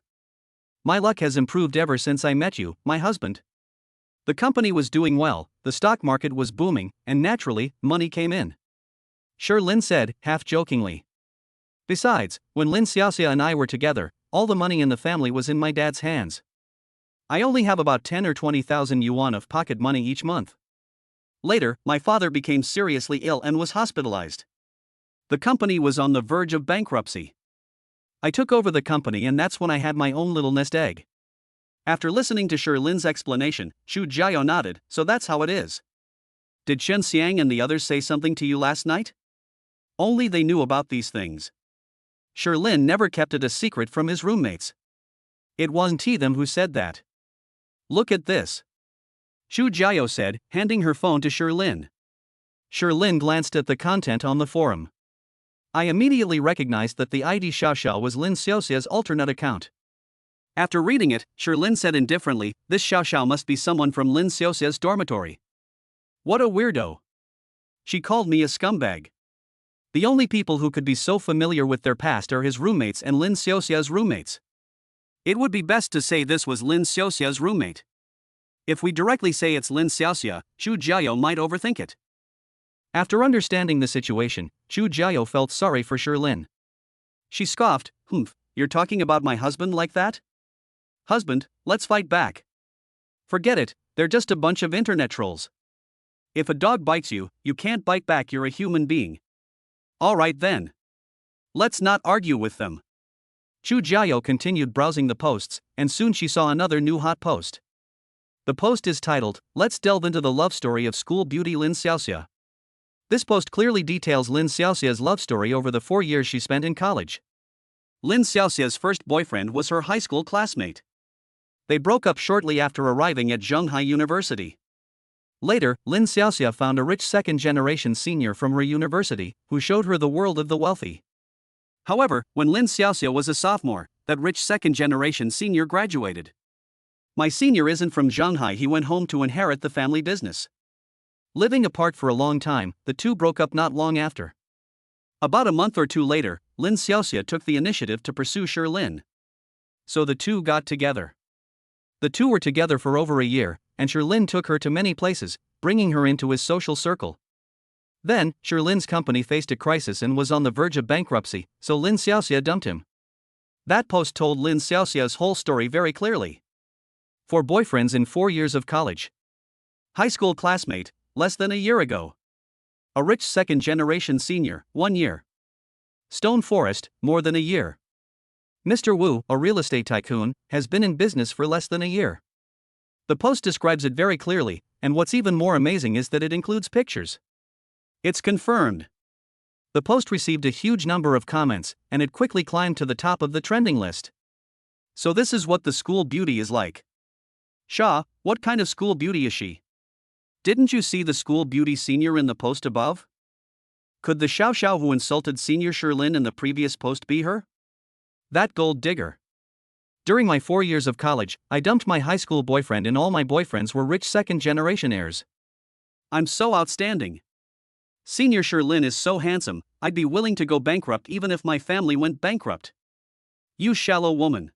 My luck has improved ever since I met you, my husband. The company was doing well, the stock market was booming, and naturally, money came in. Lin said, half-jokingly. Besides, when Lin Xiaoxia and I were together, all the money in the family was in my dad's hands. I only have about 10 or 20,000 yuan of pocket money each month. Later, my father became seriously ill and was hospitalized. The company was on the verge of bankruptcy. I took over the company, and that's when I had my own little nest egg. After listening to Shirlin's explanation, Xu Jiao nodded. So that's how it is. Did Chen Xiang and the others say something to you last night? Only they knew about these things. Shirlin never kept it a secret from his roommates. It wasn't them who said that. Look at this. Xu Jiao said, handing her phone to Shirlin. Shirlin glanced at the content on the forum. I immediately recognized that the ID Xiaoxiao was Lin Xiaoxia's alternate account. After reading it, Shirlin said indifferently, this Xiaoxiao must be someone from Lin Xiaoxia's dormitory. What a weirdo. She called me a scumbag. The only people who could be so familiar with their past are his roommates and Lin Xiaoxia's roommates. It would be best to say this was Lin Xiaoxia's roommate. If we directly say it's Lin Xiaoxia, Xu Jiao might overthink it. After understanding the situation, Xu Jiao felt sorry for Shirlin. She scoffed, you're talking about my husband like that? Husband, let's fight back. Forget it, they're just a bunch of internet trolls. If a dog bites you, you can't bite back, you're a human being. Alright then. Let's not argue with them. Xu Jiao continued browsing the posts, and soon she saw another new hot post. The post is titled, Let's Delve into the Love Story of School Beauty Lin Xiaoxia. This post clearly details Lin Xiaoxia's love story over the 4 years she spent in college. Lin Xiaoxia's first boyfriend was her high school classmate. They broke up shortly after arriving at Zhonghai University. Later, Lin Xiaoxia found a rich second-generation senior from her university, who showed her the world of the wealthy. However, when Lin Xiaoxia was a sophomore, that rich second-generation senior graduated. My senior isn't from Zhonghai, he went home to inherit the family business. Living apart for a long time, the two broke up not long after. About a month or two later, Lin Xiaoxia took the initiative to pursue Shirlin. So the two got together. The two were together for over a year, and Shirlin took her to many places, bringing her into his social circle. Then, Shirlin's company faced a crisis and was on the verge of bankruptcy, so Lin Xiaoxia dumped him. That post told Lin Xiaoxia's whole story very clearly. 4 boyfriends in 4 years of college. High school classmate, less than a year ago. A rich second-generation senior, 1 year. Stone Forest, more than a year. Mr. Wu, a real estate tycoon, has been in business for less than a year. The post describes it very clearly, and what's even more amazing is that it includes pictures. It's confirmed. The post received a huge number of comments, and it quickly climbed to the top of the trending list. So this is what the school beauty is like. Sha, what kind of school beauty is she? Didn't you see the school beauty senior in the post above? Could the Xiaoxiao who insulted senior Shirlin in the previous post be her? That gold digger. During my 4 years of college, I dumped my high school boyfriend, and all my boyfriends were rich second-generation heirs. I'm so outstanding. Senior Shirlin is so handsome, I'd be willing to go bankrupt even if my family went bankrupt. You shallow woman.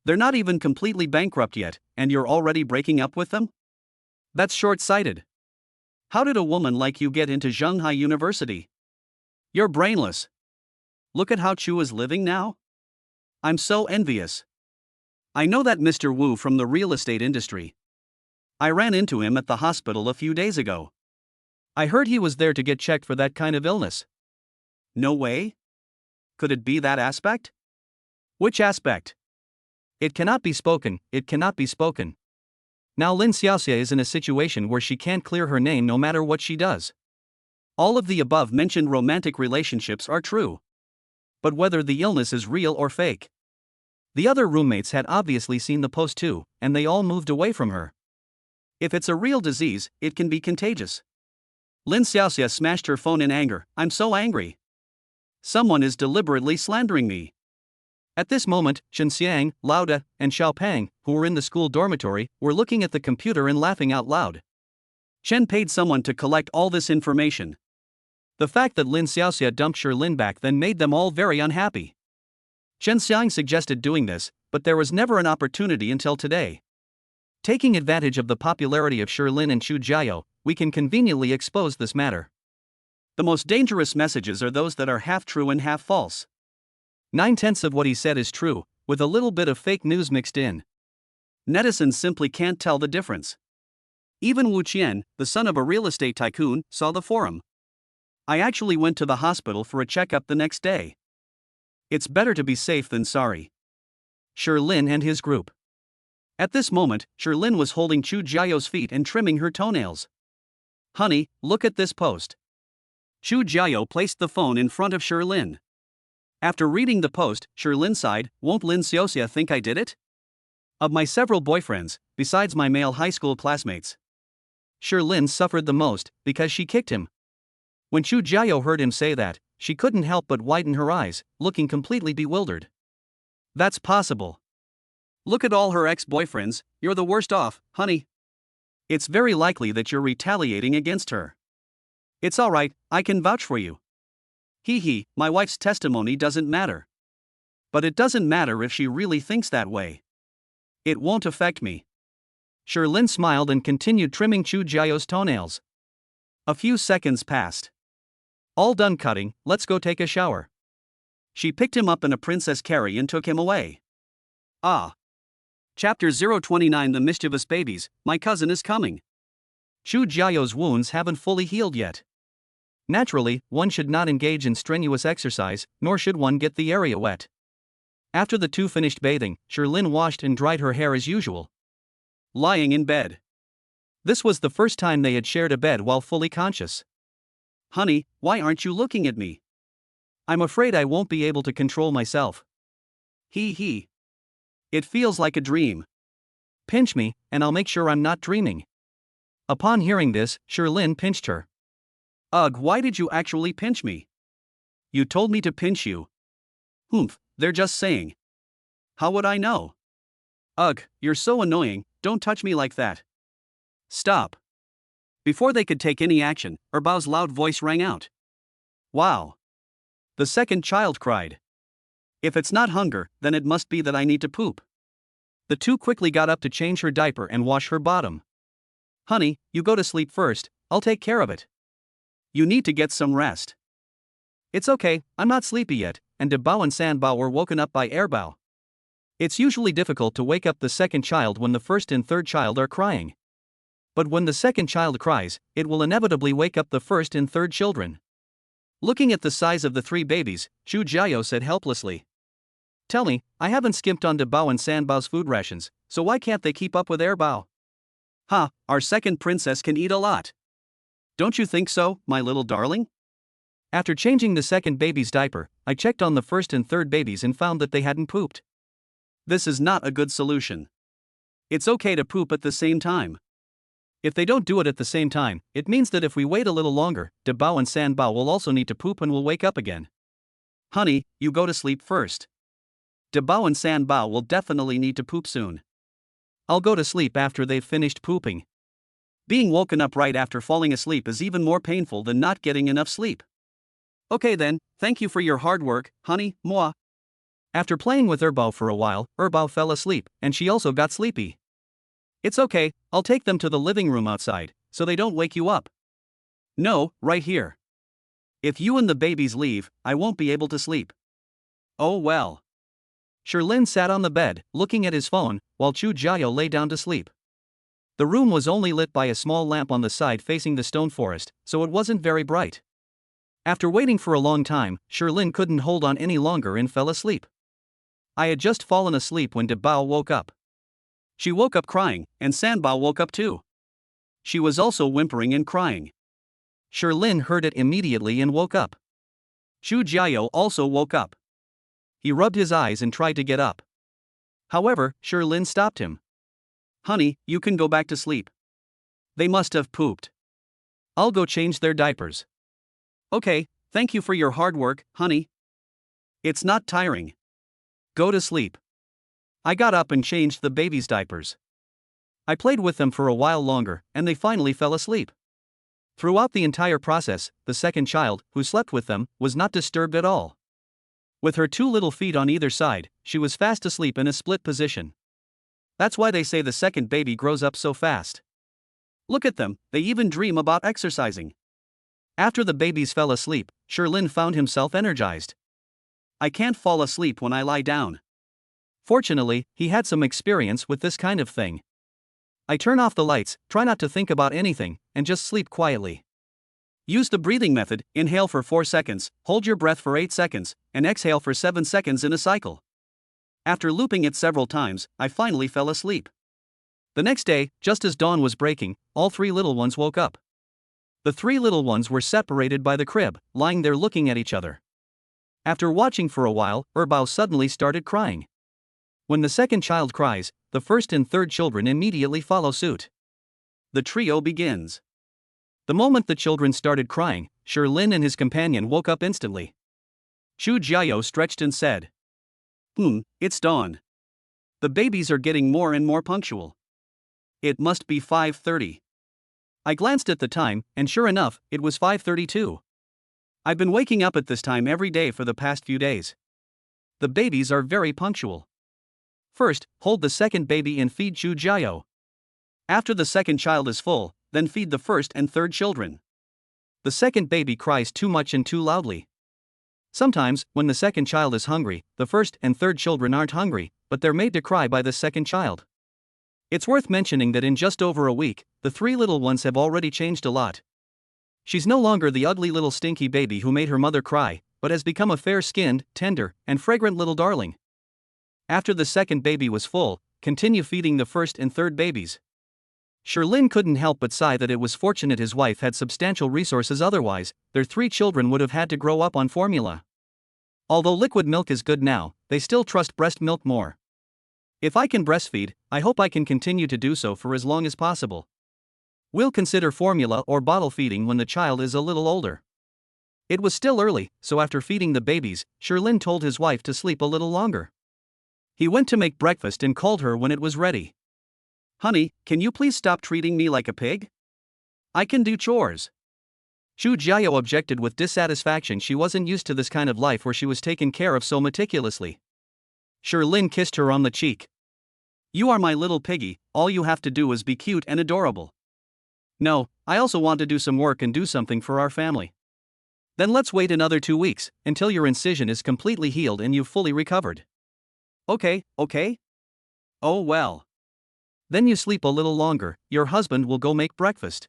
They're not even completely bankrupt yet, and you're already breaking up with them? That's short-sighted. How did a woman like you get into Zhonghai University? You're brainless. Look at how Chu is living now. I'm so envious. I know that Mr. Wu from the real estate industry. I ran into him at the hospital a few days ago. I heard he was there to get checked for that kind of illness. No way? Could it be that aspect? Which aspect? It cannot be spoken, it cannot be spoken. Now Lin Xiaoxia is in a situation where she can't clear her name no matter what she does. All of the above mentioned romantic relationships are true. But whether the illness is real or fake. The other roommates had obviously seen the post too, and they all moved away from her. If it's a real disease, it can be contagious. Lin Xiaoxia smashed her phone in anger. I'm so angry. Someone is deliberately slandering me. At this moment, Chen Xiang, Lao De, and Xiao Pang, who were in the school dormitory, were looking at the computer and laughing out loud. Chen paid someone to collect all this information. The fact that Lin Xiaoxia dumped Shirlin back then made them all very unhappy. Chen Xiang suggested doing this, but there was never an opportunity until today. Taking advantage of the popularity of Shirlin and Xu Jiao, we can conveniently expose this matter. The most dangerous messages are those that are half true and half false. 9/10 of what he said is true, with a little bit of fake news mixed in. Netizens simply can't tell the difference. Even Wu Qian, the son of a real estate tycoon, saw the forum. I actually went to the hospital for a checkup the next day. It's better to be safe than sorry. Sherlin and his group. At this moment, Sherlin was holding Chu Jiao's feet and trimming her toenails. Honey, look at this post. Chu Jiao placed the phone in front of Sherlin. After reading the post, Sherlin sighed, won't Lin Xiaoxia think I did it? Of my several boyfriends, besides my male high school classmates, Sherlin suffered the most, because she kicked him. When Chu Jiao heard him say that, she couldn't help but widen her eyes, looking completely bewildered. That's possible. Look at all her ex-boyfriends, you're the worst off, honey. It's very likely that you're retaliating against her. It's alright, I can vouch for you. Hee, my wife's testimony doesn't matter. But it doesn't matter if she really thinks that way. It won't affect me. Sherlin smiled and continued trimming Chu Jiao's toenails. A few seconds passed. All done cutting, let's go take a shower. She picked him up in a princess carry and took him away. Ah. Chapter 029 The Mischievous Babies, my cousin is coming. Chu Jiao's wounds haven't fully healed yet. Naturally, one should not engage in strenuous exercise, nor should one get the area wet. After the two finished bathing, Sherlin washed and dried her hair as usual. Lying in bed. This was the first time they had shared a bed while fully conscious. Honey, why aren't you looking at me? I'm afraid I won't be able to control myself. Hee. It feels like a dream. Pinch me, and I'll make sure I'm not dreaming. Upon hearing this, Sherlin pinched her. Ugh, why did you actually pinch me? You told me to pinch you. Humph, they're just saying. How would I know? Ugh, you're so annoying, don't touch me like that. Stop. Before they could take any action, Erbao's loud voice rang out. Wow. The second child cried. If it's not hunger, then it must be that I need to poop. The two quickly got up to change her diaper and wash her bottom. Honey, you go to sleep first, I'll take care of it. You need to get some rest. It's okay, I'm not sleepy yet, and De Bao and San Bao were woken up by Erbao. It's usually difficult to wake up the second child when the first and third child are crying. But when the second child cries, it will inevitably wake up the first and third children. Looking at the size of the three babies, Chu Jiao said helplessly. Tell me, I haven't skimped on De Bao and San Bao's food rations, so why can't they keep up with Erbao? Ha, our second princess can eat a lot. Don't you think so, my little darling? After changing the second baby's diaper, I checked on the first and third babies and found that they hadn't pooped. This is not a good solution. It's okay to poop at the same time. If they don't do it at the same time, it means that if we wait a little longer, De Bao and San Bao will also need to poop and will wake up again. Honey, you go to sleep first. De Bao and San Bao will definitely need to poop soon. I'll go to sleep after they've finished pooping. Being woken up right after falling asleep is even more painful than not getting enough sleep. Okay then, thank you for your hard work, honey, moi. After playing with Erbao for a while, Erbao fell asleep, and she also got sleepy. It's okay, I'll take them to the living room outside, so they don't wake you up. No, right here. If you and the babies leave, I won't be able to sleep. Oh well. Sherlin sat on the bed, looking at his phone, while Chu Jiao lay down to sleep. The room was only lit by a small lamp on the side facing the stone forest, so it wasn't very bright. After waiting for a long time, Sherlin couldn't hold on any longer and fell asleep. I had just fallen asleep when De Bao woke up. She woke up crying, and San Bao woke up too. She was also whimpering and crying. Sherlin heard it immediately and woke up. Chu Jiao also woke up. He rubbed his eyes and tried to get up. However, Sherlin stopped him. Honey, you can go back to sleep. They must have pooped. I'll go change their diapers. Okay, thank you for your hard work, honey. It's not tiring. Go to sleep. I got up and changed the baby's diapers. I played with them for a while longer, and they finally fell asleep. Throughout the entire process, the second child, who slept with them, was not disturbed at all. With her two little feet on either side, she was fast asleep in a split position. That's why they say the second baby grows up so fast. Look at them, they even dream about exercising. After the babies fell asleep, Sherlin found himself energized. I can't fall asleep when I lie down. Fortunately, he had some experience with this kind of thing. I turn off the lights, try not to think about anything, and just sleep quietly. Use the breathing method, inhale for 4 seconds, hold your breath for 8 seconds, and exhale for 7 seconds in a cycle. After looping it several times, I finally fell asleep. The next day, just as dawn was breaking, all 3 little ones woke up. The 3 little ones were separated by the crib, lying there looking at each other. After watching for a while, Erbao suddenly started crying. When the second child cries, the first and third children immediately follow suit. The trio begins. The moment the children started crying, Lin and his companion woke up instantly. Chu Jiao stretched and said, It's dawn. The babies are getting more and more punctual. It must be 5:30. I glanced at the time, and sure enough, it was 5:32. I've been waking up at this time every day for the past few days. The babies are very punctual. First, hold the second baby and feed Chu Jiao. After the second child is full, then feed the first and third children. The second baby cries too much and too loudly. Sometimes, when the second child is hungry, the first and third children aren't hungry, but they're made to cry by the second child. It's worth mentioning that in just over a week, the 3 little ones have already changed a lot. She's no longer the ugly little stinky baby who made her mother cry, but has become a fair-skinned, tender, and fragrant little darling. After the second baby was full, continue feeding the first and third babies. Lin couldn't help but sigh that it was fortunate his wife had substantial resources, otherwise, their 3 children would have had to grow up on formula. Although liquid milk is good now, they still trust breast milk more. If I can breastfeed, I hope I can continue to do so for as long as possible. We'll consider formula or bottle feeding when the child is a little older. It was still early, so after feeding the babies, Lin told his wife to sleep a little longer. He went to make breakfast and called her when it was ready. Honey, can you please stop treating me like a pig? I can do chores. Chu Jiao objected with dissatisfaction. She wasn't used to this kind of life where she was taken care of so meticulously. Lin kissed her on the cheek. You are my little piggy, all you have to do is be cute and adorable. No, I also want to do some work and do something for our family. Then let's wait another 2 weeks, until your incision is completely healed and you've fully recovered. Okay. Oh well. Then you sleep a little longer, your husband will go make breakfast.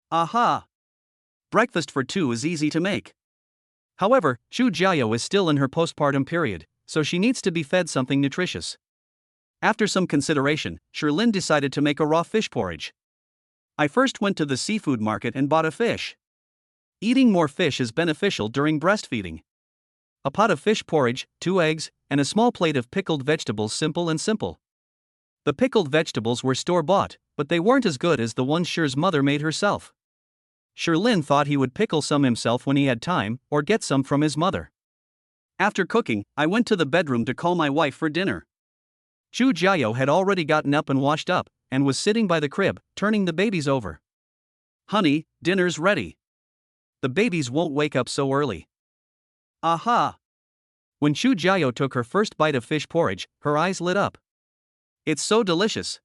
Aha! Breakfast for 2 is easy to make. However, Chu Jiao is still in her postpartum period, so she needs to be fed something nutritious. After some consideration, Lin decided to make a raw fish porridge. I first went to the seafood market and bought a fish. Eating more fish is beneficial during breastfeeding. A pot of fish porridge, 2 eggs, and a small plate of pickled vegetables, simple and simple. The pickled vegetables were store-bought, but they weren't as good as the ones Shir's mother made herself. Lin thought he would pickle some himself when he had time, or get some from his mother. After cooking, I went to the bedroom to call my wife for dinner. Chu Jiao had already gotten up and washed up, and was sitting by the crib, turning the babies over. Honey, dinner's ready. The babies won't wake up so early. Aha! When Chu Jiao took her first bite of fish porridge, her eyes lit up. It's so delicious.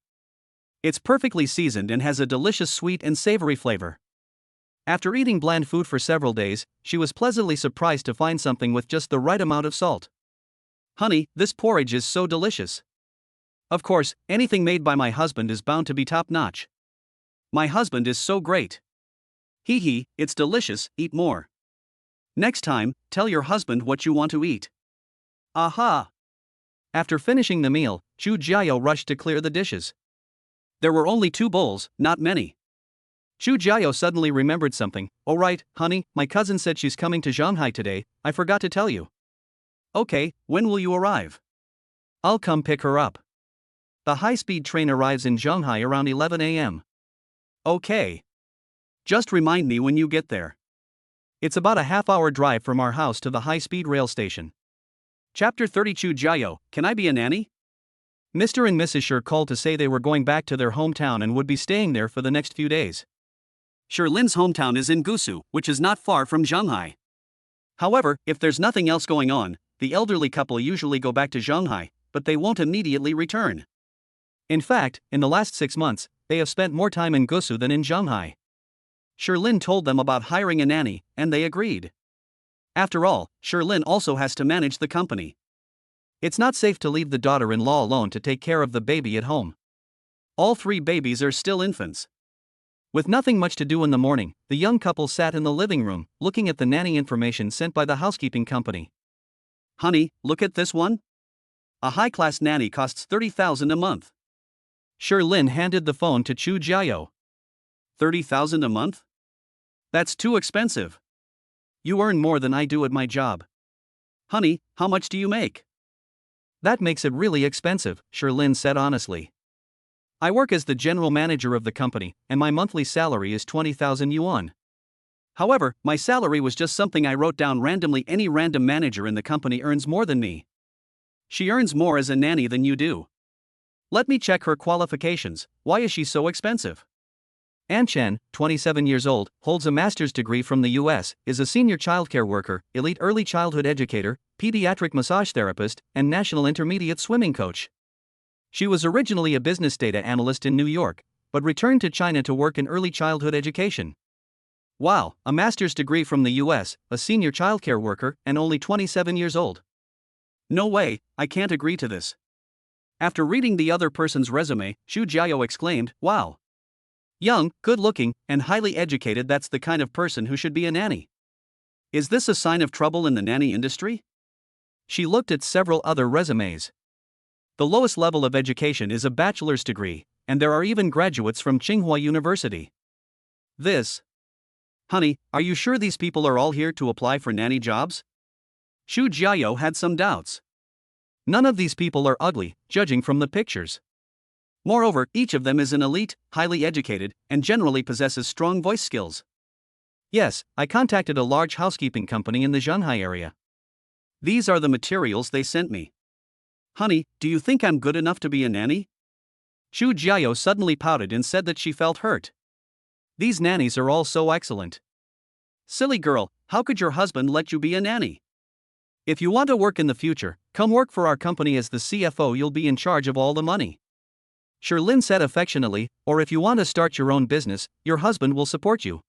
It's perfectly seasoned and has a delicious sweet and savory flavor. After eating bland food for several days, she was pleasantly surprised to find something with just the right amount of salt. Honey, this porridge is so delicious. Of course, anything made by my husband is bound to be top-notch. My husband is so great. Hee hee, it's delicious, eat more. Next time, tell your husband what you want to eat. Aha! After finishing the meal, Chu Jiao rushed to clear the dishes. There were only 2 bowls, not many. Chu Jiao suddenly remembered something. Oh right, honey, my cousin said she's coming to Shanghai today, I forgot to tell you. Okay, when will you arrive? I'll come pick her up. The high-speed train arrives in Shanghai around 11 a.m. Okay. Just remind me when you get there. It's about a half-hour drive from our house to the high-speed rail station. Chapter 30. Chu Jiao, can I be a nanny? Mr. and Mrs. Shir called to say they were going back to their hometown and would be staying there for the next few days. Lin's hometown is in Gusu, which is not far from Shanghai. However, if there's nothing else going on, the elderly couple usually go back to Shanghai, but they won't immediately return. In fact, in the last 6 months, they have spent more time in Gusu than in Shanghai. Lin told them about hiring a nanny, and they agreed. After all, Lin also has to manage the company. It's not safe to leave the daughter-in-law alone to take care of the baby at home. All three babies are still infants. With nothing much to do in the morning, the young couple sat in the living room, looking at the nanny information sent by the housekeeping company. Honey, look at this one. A high-class nanny costs $30,000 a month. Sherlyn handed the phone to Chu Jiao. $30,000 a month? That's too expensive. You earn more than I do at my job. Honey, how much do you make? That makes it really expensive, Sherlyn said honestly. I work as the general manager of the company, and my monthly salary is 20,000 yuan. However, my salary was just something I wrote down randomly. Any random manager in the company earns more than me. She earns more as a nanny than you do. Let me check her qualifications. Why is she so expensive? Ann Chen, 27 years old, holds a master's degree from the US, is a senior childcare worker, elite early childhood educator, pediatric massage therapist, and national intermediate swimming coach. She was originally a business data analyst in New York, but returned to China to work in early childhood education. Wow, a master's degree from the US, a senior childcare worker, and only 27 years old. No way, I can't agree to this. After reading the other person's resume, Xu Jiao exclaimed, wow. Young, good-looking, and highly educated, that's the kind of person who should be a nanny. Is this a sign of trouble in the nanny industry? She looked at several other resumes. The lowest level of education is a bachelor's degree, and there are even graduates from Tsinghua University. Honey, are you sure these people are all here to apply for nanny jobs? Xu Jiao had some doubts. None of these people are ugly, judging from the pictures. Moreover, each of them is an elite, highly educated, and generally possesses strong voice skills. Yes, I contacted a large housekeeping company in the Zhanghai area. These are the materials they sent me. Honey, do you think I'm good enough to be a nanny? Xu Jiao suddenly pouted and said that she felt hurt. These nannies are all so excellent. Silly girl, how could your husband let you be a nanny? If you want to work in the future, come work for our company as the CFO. You'll be in charge of all the money. Sherlyn said affectionately, or if you want to start your own business, your husband will support you.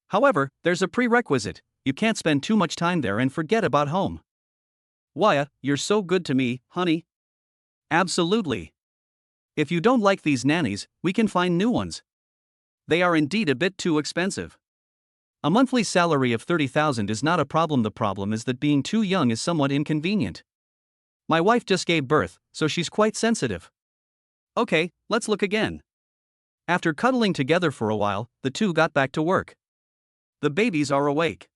However, there's a prerequisite: you can't spend too much time there and forget about home. Why, you're so good to me, honey. Absolutely. If you don't like these nannies, we can find new ones. They are indeed a bit too expensive. A monthly salary of 30,000 is not a problem. The problem is that being too young is somewhat inconvenient. My wife just gave birth, so she's quite sensitive. Okay, let's look again. After cuddling together for a while, the two got back to work. The babies are awake.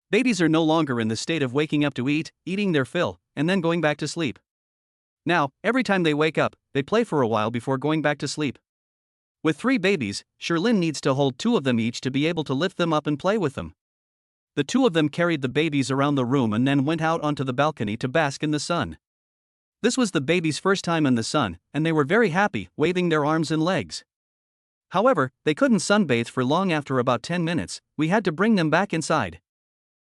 Babies are no longer in the state of waking up to eat, eating their fill, and then going back to sleep. Now, every time they wake up, they play for a while before going back to sleep. With 3 babies, Sherlyn needs to hold 2 of them each to be able to lift them up and play with them. The 2 of them carried the babies around the room and then went out onto the balcony to bask in the sun. This was the babies' first time in the sun, and they were very happy, waving their arms and legs. However, they couldn't sunbathe for long. After about 10 minutes, we had to bring them back inside.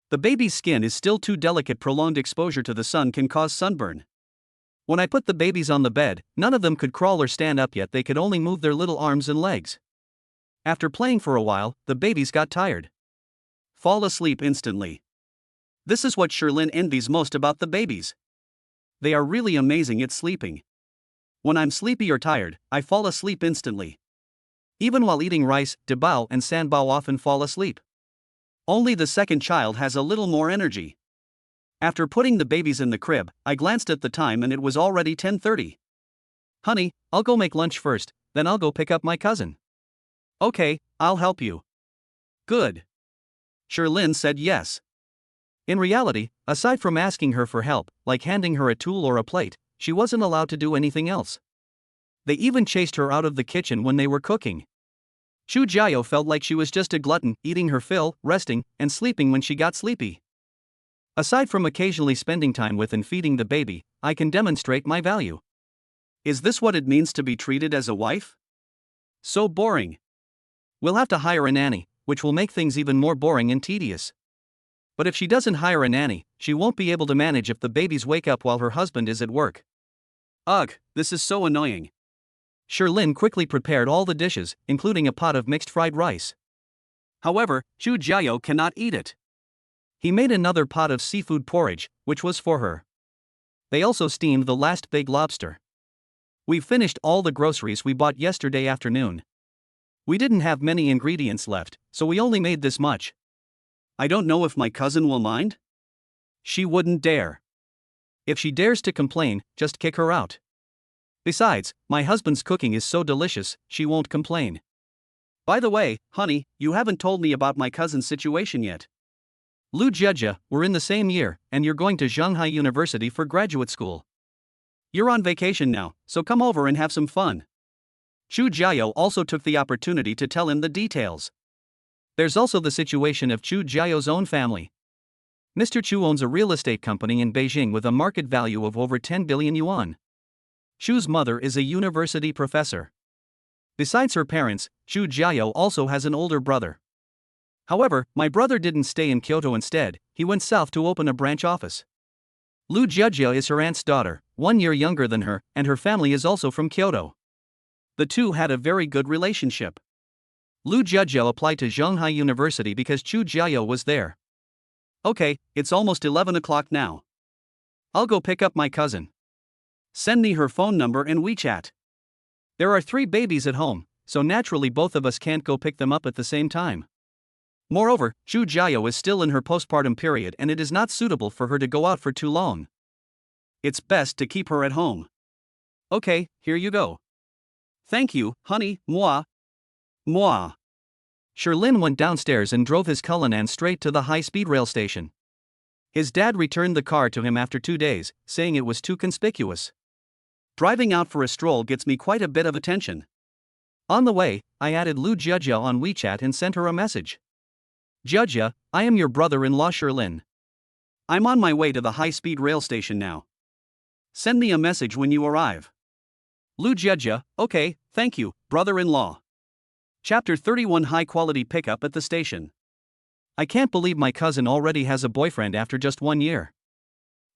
The baby's skin is still too delicate. Prolonged exposure to the sun can cause sunburn. When I put the babies on the bed, none of them could crawl or stand up yet. They could only move their little arms and legs. After playing for a while, the babies got tired. Fall asleep instantly. This is what Sherlyn envies most about the babies. They are really amazing at sleeping. When I'm sleepy or tired, I fall asleep instantly. Even while eating rice, Debao and Sanbao often fall asleep. Only the second child has a little more energy. After putting the babies in the crib, I glanced at the time and it was already 10:30. Honey, I'll go make lunch first, then I'll go pick up my cousin. Okay, I'll help you. Good. Sherlyn said yes. In reality, aside from asking her for help, like handing her a tool or a plate, she wasn't allowed to do anything else. They even chased her out of the kitchen when they were cooking. Xu Jiao felt like she was just a glutton, eating her fill, resting, and sleeping when she got sleepy. Aside from occasionally spending time with and feeding the baby, I can demonstrate my value. Is this what it means to be treated as a wife? So boring. We'll have to hire a nanny, which will make things even more boring and tedious. But if she doesn't hire a nanny, she won't be able to manage if the babies wake up while her husband is at work. Ugh, this is so annoying. Sherlyn quickly prepared all the dishes, including a pot of mixed fried rice. However, Xu Jiao cannot eat it. He made another pot of seafood porridge, which was for her. They also steamed the last big lobster. We've finished all the groceries we bought yesterday afternoon. We didn't have many ingredients left, so we only made this much. I don't know if my cousin will mind. She wouldn't dare. If she dares to complain, just kick her out. Besides, my husband's cooking is so delicious, she won't complain. By the way, honey, you haven't told me about my cousin's situation yet. Lu Jia, we're in the same year, and you're going to Shanghai University for graduate school. You're on vacation now, so come over and have some fun. Chu Jiao also took the opportunity to tell him the details. There's also the situation of Chu Jiao's own family. Mr. Chu owns a real estate company in Beijing with a market value of over 10 billion yuan. Chu's mother is a university professor. Besides her parents, Chu Jiao also has an older brother. However, my brother didn't stay in Kyoto instead, he went south to open a branch office. Lu Jia is her aunt's daughter, 1 year younger than her, and her family is also from Kyoto. The two had a very good relationship. Lu Jia applied to Shanghai University because Chu Jiao was there. Okay, it's almost 11 o'clock now. I'll go pick up my cousin. Send me her phone number and WeChat. There are 3 babies at home, so naturally both of us can't go pick them up at the same time. Moreover, Chu Jiao is still in her postpartum period and it is not suitable for her to go out for too long. It's best to keep her at home. Okay, here you go. Thank you, honey, moi. Moi. Sherlin went downstairs and drove his Cullinan straight to the high-speed rail station. His dad returned the car to him after 2 days, saying it was too conspicuous. Driving out for a stroll gets me quite a bit of attention. On the way, I added Lu Jia on WeChat and sent her a message. Jia, I am your brother-in-law Sherlin. I'm on my way to the high-speed rail station now. Send me a message when you arrive. Lu Jia, okay, thank you, brother-in-law. Chapter 31 High-Quality Pickup at the Station. I can't believe my cousin already has a boyfriend after just 1 year.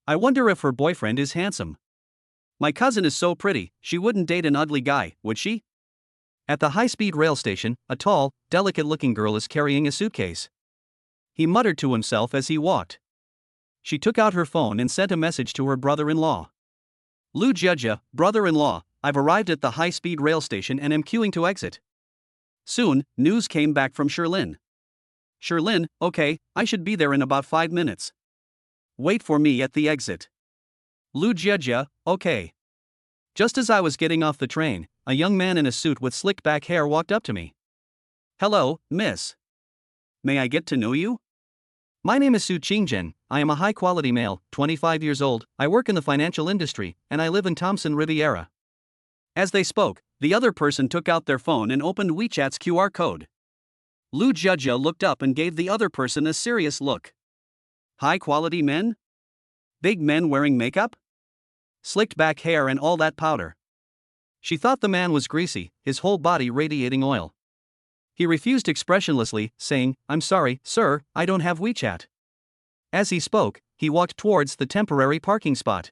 I wonder if her boyfriend is handsome. My cousin is so pretty, she wouldn't date an ugly guy, would she? At the high-speed rail station, a tall, delicate-looking girl is carrying a suitcase. He muttered to himself as he walked. She took out her phone and sent a message to her brother-in-law. Lu Jia, brother-in-law, I've arrived at the high-speed rail station and am queuing to exit. Soon, news came back from Sherlin. Sherlin, okay, I should be there in about 5 minutes. Wait for me at the exit. Lu Jia, okay. Just as I was getting off the train, a young man in a suit with slicked back hair walked up to me. Hello, miss. May I get to know you? My name is Su Qingzhen, I am a high-quality male, 25 years old, I work in the financial industry, and I live in Thompson Riviera. As they spoke, the other person took out their phone and opened WeChat's QR code. Lu Jia looked up and gave the other person a serious look. High-quality men? Big men wearing makeup? Slicked back hair and all that powder. She thought the man was greasy, his whole body radiating oil. He refused expressionlessly, saying, I'm sorry, sir, I don't have WeChat. As he spoke, he walked towards the temporary parking spot.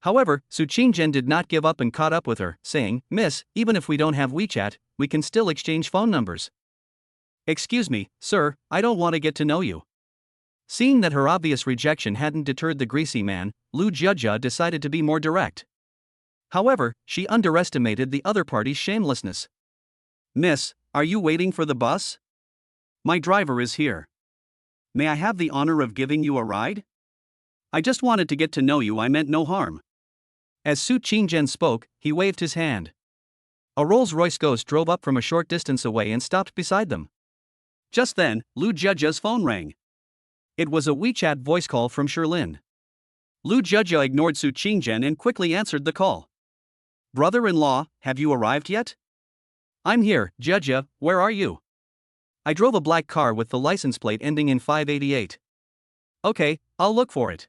However, Su Qingzhen did not give up and caught up with her, saying, Miss, even if we don't have WeChat, we can still exchange phone numbers. Excuse me, sir, I don't want to get to know you. Seeing that her obvious rejection hadn't deterred the greasy man, Lu Jia decided to be more direct. However, she underestimated the other party's shamelessness. Miss, are you waiting for the bus? My driver is here. May I have the honor of giving you a ride? I just wanted to get to know you, I meant no harm. As Su Qingzhen spoke, he waved his hand. A Rolls-Royce Ghost drove up from a short distance away and stopped beside them. Just then, Lu Jia's phone rang. It was a WeChat voice call from Sherlin. Lu Jia ignored Su Qingzhen and quickly answered the call. Brother-in-law, have you arrived yet? I'm here, Jia, where are you? I drove a black car with the license plate ending in 588. Okay, I'll look for it.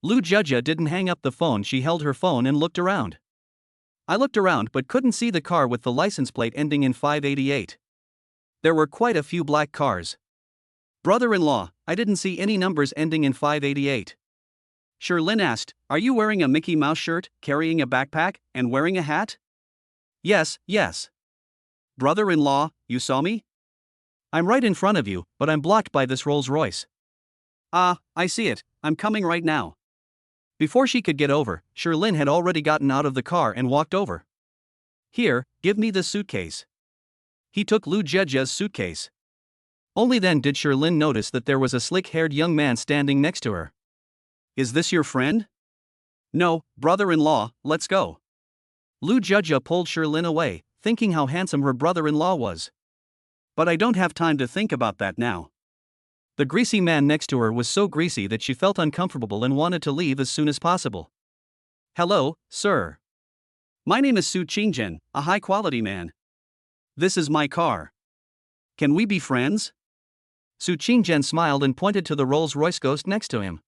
Lu Jia didn't hang up the phone, she held her phone and looked around. I looked around but couldn't see the car with the license plate ending in 588. There were quite a few black cars. Brother-in-law, I didn't see any numbers ending in 588. Sherlin asked, Are you wearing a Mickey Mouse shirt, carrying a backpack, and wearing a hat? Yes. Brother-in-law, you saw me? I'm right in front of you, but I'm blocked by this Rolls-Royce. Ah, I see it, I'm coming right now. Before she could get over, Sherlyn had already gotten out of the car and walked over. Here, give me the suitcase. He took Lu Jejia's suitcase. Only then did Sherlyn notice that there was a slick-haired young man standing next to her. Is this your friend? No, brother-in-law, let's go. Lu Jejia pulled Sherlyn away, thinking how handsome her brother-in-law was. But I don't have time to think about that now. The greasy man next to her was so greasy that she felt uncomfortable and wanted to leave as soon as possible. Hello, sir. My name is Su Qingjian, a high-quality man. This is my car. Can we be friends? Su Qingjian smiled and pointed to the Rolls-Royce Ghost next to him.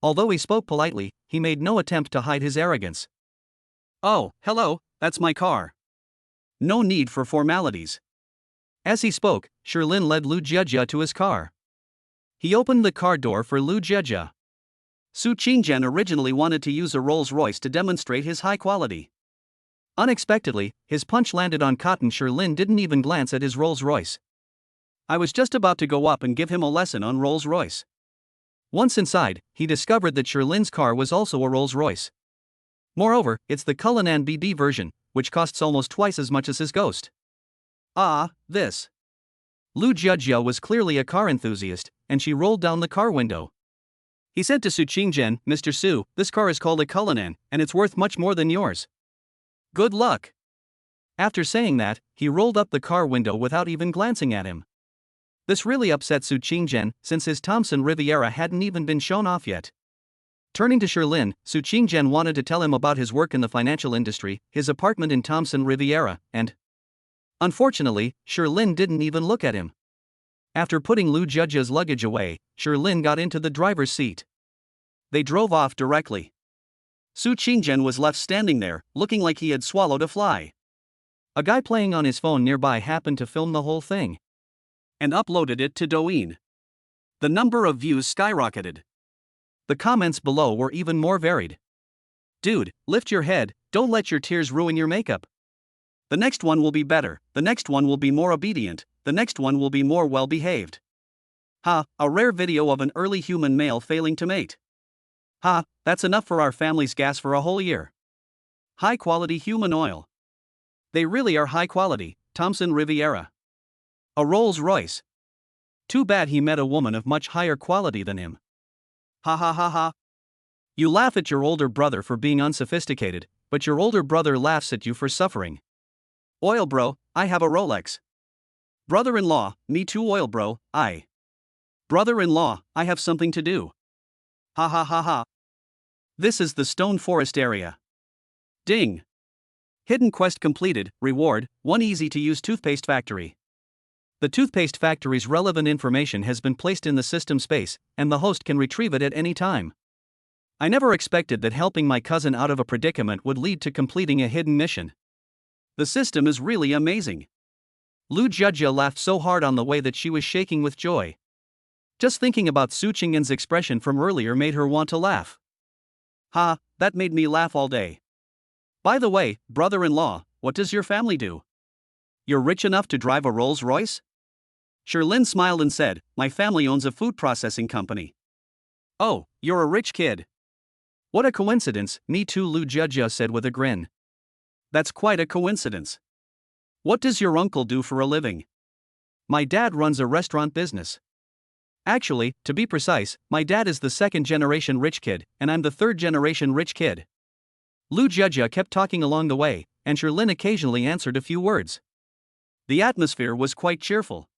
Although he spoke politely, he made no attempt to hide his arrogance. Oh, hello, that's my car. No need for formalities. As he spoke, Sherlyn led Lu Jejia to his car. He opened the car door for Lu Jejia. Su Qingjian originally wanted to use a Rolls-Royce to demonstrate his high quality. Unexpectedly, his punch landed on cotton. Sherlyn didn't even glance at his Rolls-Royce. I was just about to go up and give him a lesson on Rolls-Royce. Once inside, he discovered that Sherlyn's car was also a Rolls-Royce. Moreover, it's the Cullinan BD version, which costs almost twice as much as his Ghost. Ah, this. Lu Jejia was clearly a car enthusiast, and she rolled down the car window. He said to Su Qingjian, Mr. Su, this car is called a Cullinan, and it's worth much more than yours. Good luck. After saying that, he rolled up the car window without even glancing at him. This really upset Su Qingjian, since his Thomson Riviera hadn't even been shown off yet. Turning to Sherlyn, Su Qingjian wanted to tell him about his work in the financial industry, his apartment in Thomson Riviera, and... Unfortunately, Sherlyn didn't even look at him. After putting Lu Jejia's luggage away, Sherlyn got into the driver's seat. They drove off directly. Su Qingjian was left standing there, looking like he had swallowed a fly. A guy playing on his phone nearby happened to film the whole thing and uploaded it to Douyin. The number of views skyrocketed. The comments below were even more varied. Dude, lift your head, don't let your tears ruin your makeup. The next one will be better, the next one will be more obedient, the next one will be more well-behaved. Ha, a rare video of an early human male failing to mate. Ha, that's enough for our family's gas for a whole year. High-quality human oil. They really are high-quality, Thomson Riviera. A Rolls-Royce. Too bad he met a woman of much higher quality than him. Ha ha ha ha. You laugh at your older brother for being unsophisticated, but your older brother laughs at you for suffering. Oil bro, I have a Rolex. Brother-in-law, me too oil bro, I. Brother-in-law, I have something to do. Ha ha ha ha. This is the Stone Forest area. Ding. Hidden quest completed, reward, 1 easy-to-use toothpaste factory. The toothpaste factory's relevant information has been placed in the system space, and the host can retrieve it at any time. I never expected that helping my cousin out of a predicament would lead to completing a hidden mission. The system is really amazing. Lu Jejia laughed so hard on the way that she was shaking with joy. Just thinking about Su Qingjian's expression from earlier made her want to laugh. Ha, that made me laugh all day. By the way, brother-in-law, what does your family do? You're rich enough to drive a Rolls-Royce? Sherlyn smiled and said, my family owns a food processing company. Oh, you're a rich kid. What a coincidence, me too, Lu Jejia said with a grin. That's quite a coincidence. What does your uncle do for a living? My dad runs a restaurant business. Actually, to be precise, my dad is the second-generation rich kid, and I'm the third-generation rich kid. Lu Jejia kept talking along the way, and Sherlyn occasionally answered a few words. The atmosphere was quite cheerful.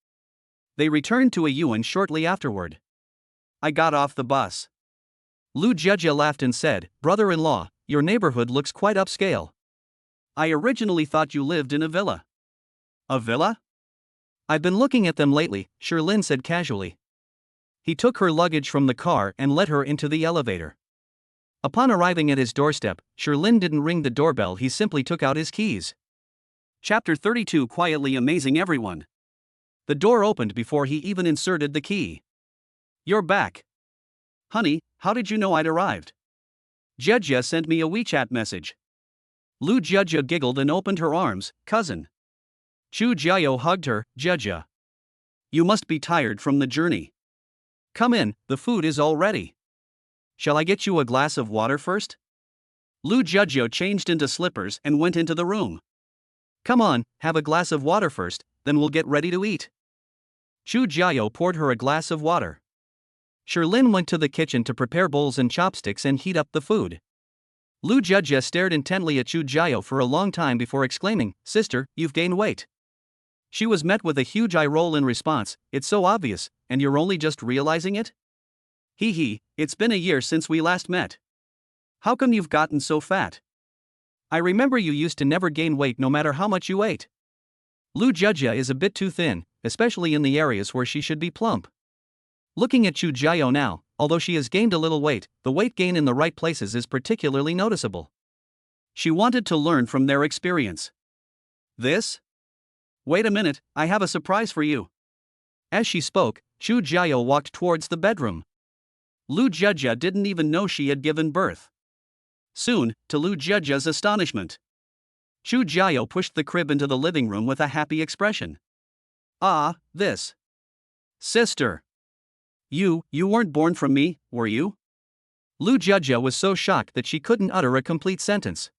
They returned to a yuan shortly afterward. I got off the bus. Lu Jejia laughed and said, brother-in-law, your neighborhood looks quite upscale. I originally thought you lived in a villa. A villa? I've been looking at them lately, Sherlyn said casually. He took her luggage from the car and led her into the elevator. Upon arriving at his doorstep, Sherlyn didn't ring the doorbell, he simply took out his keys. Chapter 32 Quietly amazing everyone. The door opened before he even inserted the key. You're back. Honey, how did you know I'd arrived? Jejia sent me a WeChat message. Lu Jejia giggled and opened her arms, cousin. Chu Jiao hugged her, Jejia. You must be tired from the journey. Come in, the food is all ready. Shall I get you a glass of water first? Lu Jiajio changed into slippers and went into the room. Come on, have a glass of water first, then we'll get ready to eat. Chu Jiao poured her a glass of water. Sherlin went to the kitchen to prepare bowls and chopsticks and heat up the food. Lu Jiajia stared intently at Chu Jiao for a long time before exclaiming, "Sister, you've gained weight." She was met with a huge eye roll in response. "It's so obvious, and you're only just realizing it? Hee hee, it's been a year since we last met. How come you've gotten so fat? I remember you used to never gain weight no matter how much you ate." Lu Jiajia is a bit too thin, especially in the areas where she should be plump. Looking at Chu Jiao now, although she has gained a little weight, the weight gain in the right places is particularly noticeable. She wanted to learn from their experience. This? Wait a minute, I have a surprise for you. As she spoke, Chu Jiao walked towards the bedroom. Lu Jiajia didn't even know she had given birth. Soon, to Lu Jiajia's astonishment, Chu Jiao pushed the crib into the living room with a happy expression. "Ah, this. Sister. You weren't born from me, were you?" Lu Jiajia was so shocked that she couldn't utter a complete sentence.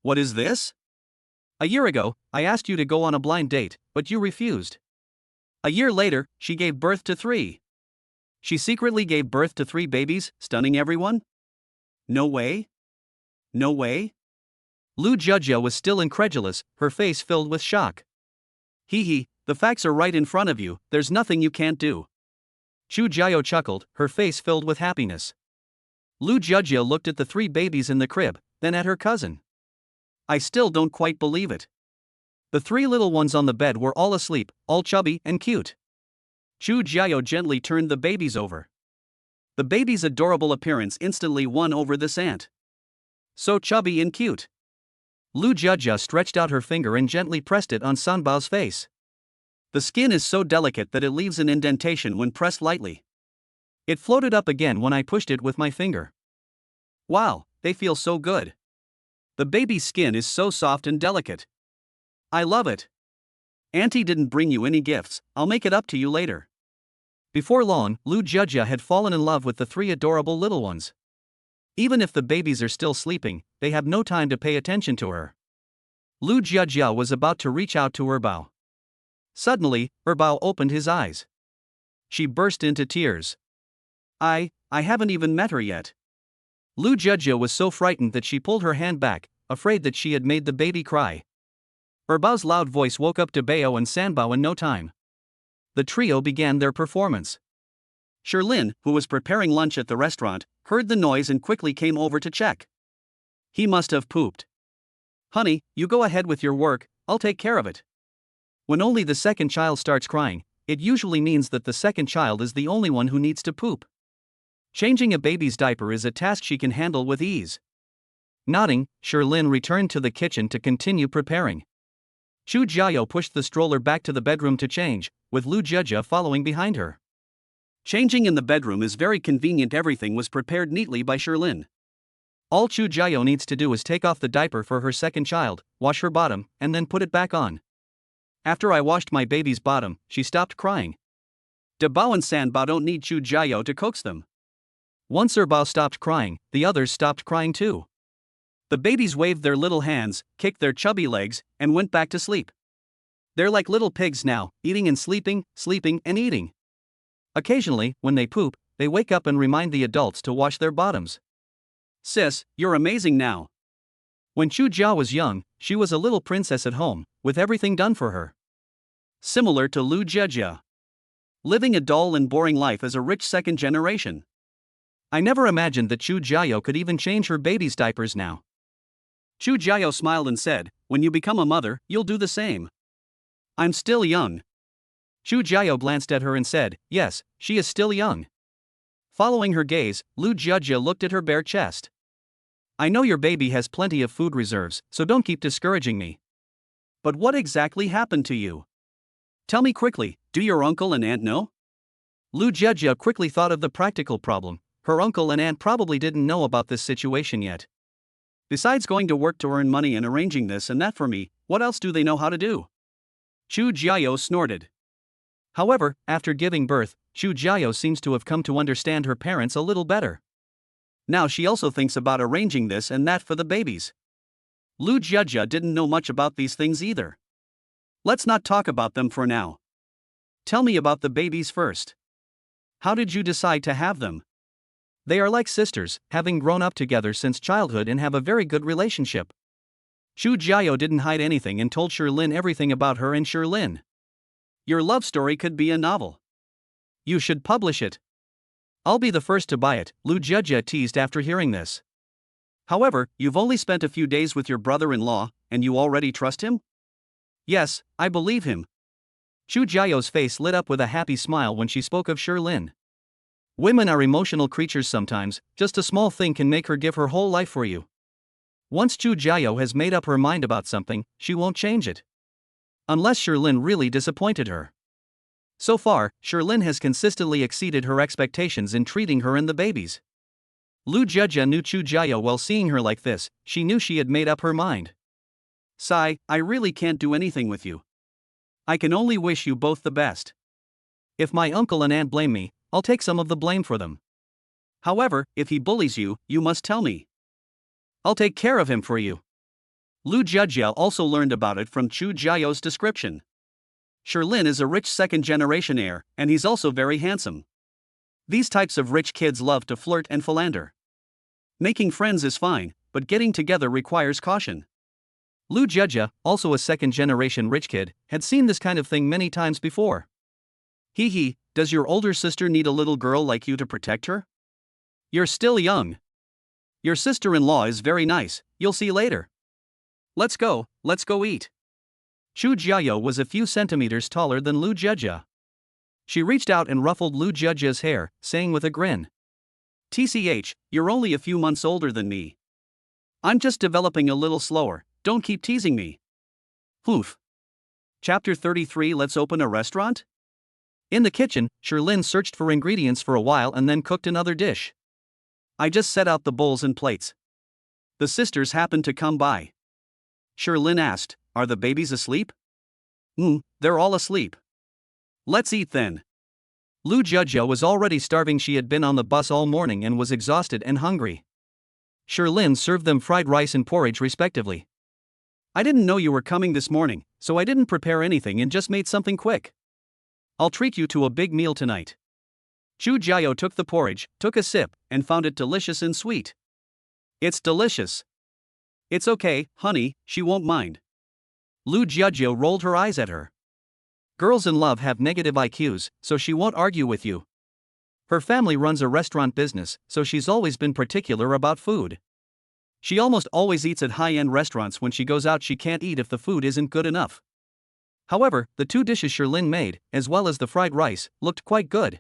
"What is this? A year ago, I asked you to go on a blind date, but you refused. A year later, she gave birth to 3. She secretly gave birth to 3 babies, stunning everyone? No way? No way?" Lu Jiajia was still incredulous, her face filled with shock. "Hee hee, the facts are right in front of you, there's nothing you can't do." Chu Jiao chuckled, her face filled with happiness. Lu Jiajia looked at the 3 babies in the crib, then at her cousin. "I still don't quite believe it. The 3 little ones on the bed were all asleep, all chubby and cute." Chu Jiao gently turned the babies over. The baby's adorable appearance instantly won over this aunt. "So chubby and cute." Lu Jiajia stretched out her finger and gently pressed it on Sanbao's face. The skin is so delicate that it leaves an indentation when pressed lightly. It floated up again when I pushed it with my finger. Wow, they feel so good. The baby's skin is so soft and delicate. I love it. Auntie didn't bring you any gifts, I'll make it up to you later. Before long, Lu Jiajia had fallen in love with the 3 adorable little ones. Even if the babies are still sleeping, they have no time to pay attention to her. Lu Jiajia was about to reach out to Rebao. Suddenly, Rebao opened his eyes. She burst into tears. I haven't even met her yet." Lu Jiajia was so frightened that she pulled her hand back, afraid that she had made the baby cry. Erbao's loud voice woke up Debao and Sanbao in no time. The trio began their performance. Sherlin, who was preparing lunch at the restaurant, heard the noise and quickly came over to check. He must have pooped. "Honey, you go ahead with your work, I'll take care of it." When only the second child starts crying, it usually means that the second child is the only one who needs to poop. Changing a baby's diaper is a task she can handle with ease. Nodding, Sherlin returned to the kitchen to continue preparing. Chu Jiao pushed the stroller back to the bedroom to change, with Lu Jiajia following behind her. Changing in the bedroom is very convenient. Everything was prepared neatly by Sherlin. All Chu Jiao needs to do is take off the diaper for her second child, wash her bottom, and then put it back on. "After I washed my baby's bottom, she stopped crying." Debao and Sanbao don't need Chu Jiao to coax them. Once Erbao stopped crying, the others stopped crying too. The babies waved their little hands, kicked their chubby legs, and went back to sleep. They're like little pigs now, eating and sleeping, sleeping and eating. Occasionally, when they poop, they wake up and remind the adults to wash their bottoms. "Sis, you're amazing now." When Chu Jia was young, she was a little princess at home, with everything done for her. Similar to Lu Jiajia. Living a dull and boring life as a rich second generation. I never imagined that Chu Jiao could even change her baby's diapers now. Chu Jiao smiled and said, "When you become a mother, you'll do the same." "I'm still young." Chu Jiao glanced at her and said, "Yes, she is still young." Following her gaze, Lu Jiajia looked at her bare chest. "I know your baby has plenty of food reserves, so don't keep discouraging me. But what exactly happened to you? Tell me quickly, do your uncle and aunt know?" Lu Jiajia quickly thought of the practical problem. Her uncle and aunt probably didn't know about this situation yet. Besides going to work to earn money and arranging this and that for me, what else do they know how to do? Chu Jiao snorted. However, after giving birth, Chu Jiao seems to have come to understand her parents a little better. Now she also thinks about arranging this and that for the babies. Lu Jiajia didn't know much about these things either. Let's not talk about them for now. Tell me about the babies first. How did you decide to have them? They are like sisters, having grown up together since childhood and have a very good relationship. Chu Jiao didn't hide anything and told Shirlin everything about her and Shirlin. Your love story could be a novel. You should publish it. I'll be the first to buy it, Lu Jiajia teased after hearing this. However, you've only spent a few days with your brother-in-law, and you already trust him? Yes, I believe him. Chu Jiao's face lit up with a happy smile when she spoke of Shirlin. Women are emotional creatures sometimes, just a small thing can make her give her whole life for you. Once Chu Jiao has made up her mind about something, she won't change it. Unless Shirlin really disappointed her. So far, Shirlin has consistently exceeded her expectations in treating her and the babies. Lu Jiajia knew Chu Jiao well. Seeing her like this, she knew she had made up her mind. Sigh, I really can't do anything with you. I can only wish you both the best. If my uncle and aunt blame me, I'll take some of the blame for them. However, if he bullies you, you must tell me. I'll take care of him for you. Lu Jiajia also learned about it from Chu Jiao's description. Shirlin is a rich second-generation heir, and he's also very handsome. These types of rich kids love to flirt and philander. Making friends is fine, but getting together requires caution. Lu Jiajia, also a second-generation rich kid, had seen this kind of thing many times before. Hee, does your older sister need a little girl like you to protect her? You're still young. Your sister-in-law is very nice, you'll see later. Let's go eat. Chu Jiao was a few centimeters taller than Lu Jiajia. She reached out and ruffled Lu Jiajia's hair, saying with a grin. TCH, you're only a few months older than me. I'm just developing a little slower, don't keep teasing me. Poof. Chapter 33. Let's open a restaurant? In the kitchen, Shirlin searched for ingredients for a while and then cooked another dish. I just set out the bowls and plates. The sisters happened to come by. Shirlin asked, are the babies asleep? They're all asleep. Let's eat then. Lu Jiajia was already starving. She had been on the bus all morning and was exhausted and hungry. Shirlin served them fried rice and porridge respectively. I didn't know you were coming this morning, so I didn't prepare anything and just made something quick. I'll treat you to a big meal tonight. Chu Jiao took the porridge, took a sip, and found it delicious and sweet. It's delicious. It's okay, honey, she won't mind. Lu Jiajia rolled her eyes at her. Girls in love have negative IQs, so she won't argue with you. Her family runs a restaurant business, so she's always been particular about food. She almost always eats at high-end restaurants. When she goes out, she can't eat if the food isn't good enough. However, the two dishes Shirlin made, as well as the fried rice, looked quite good.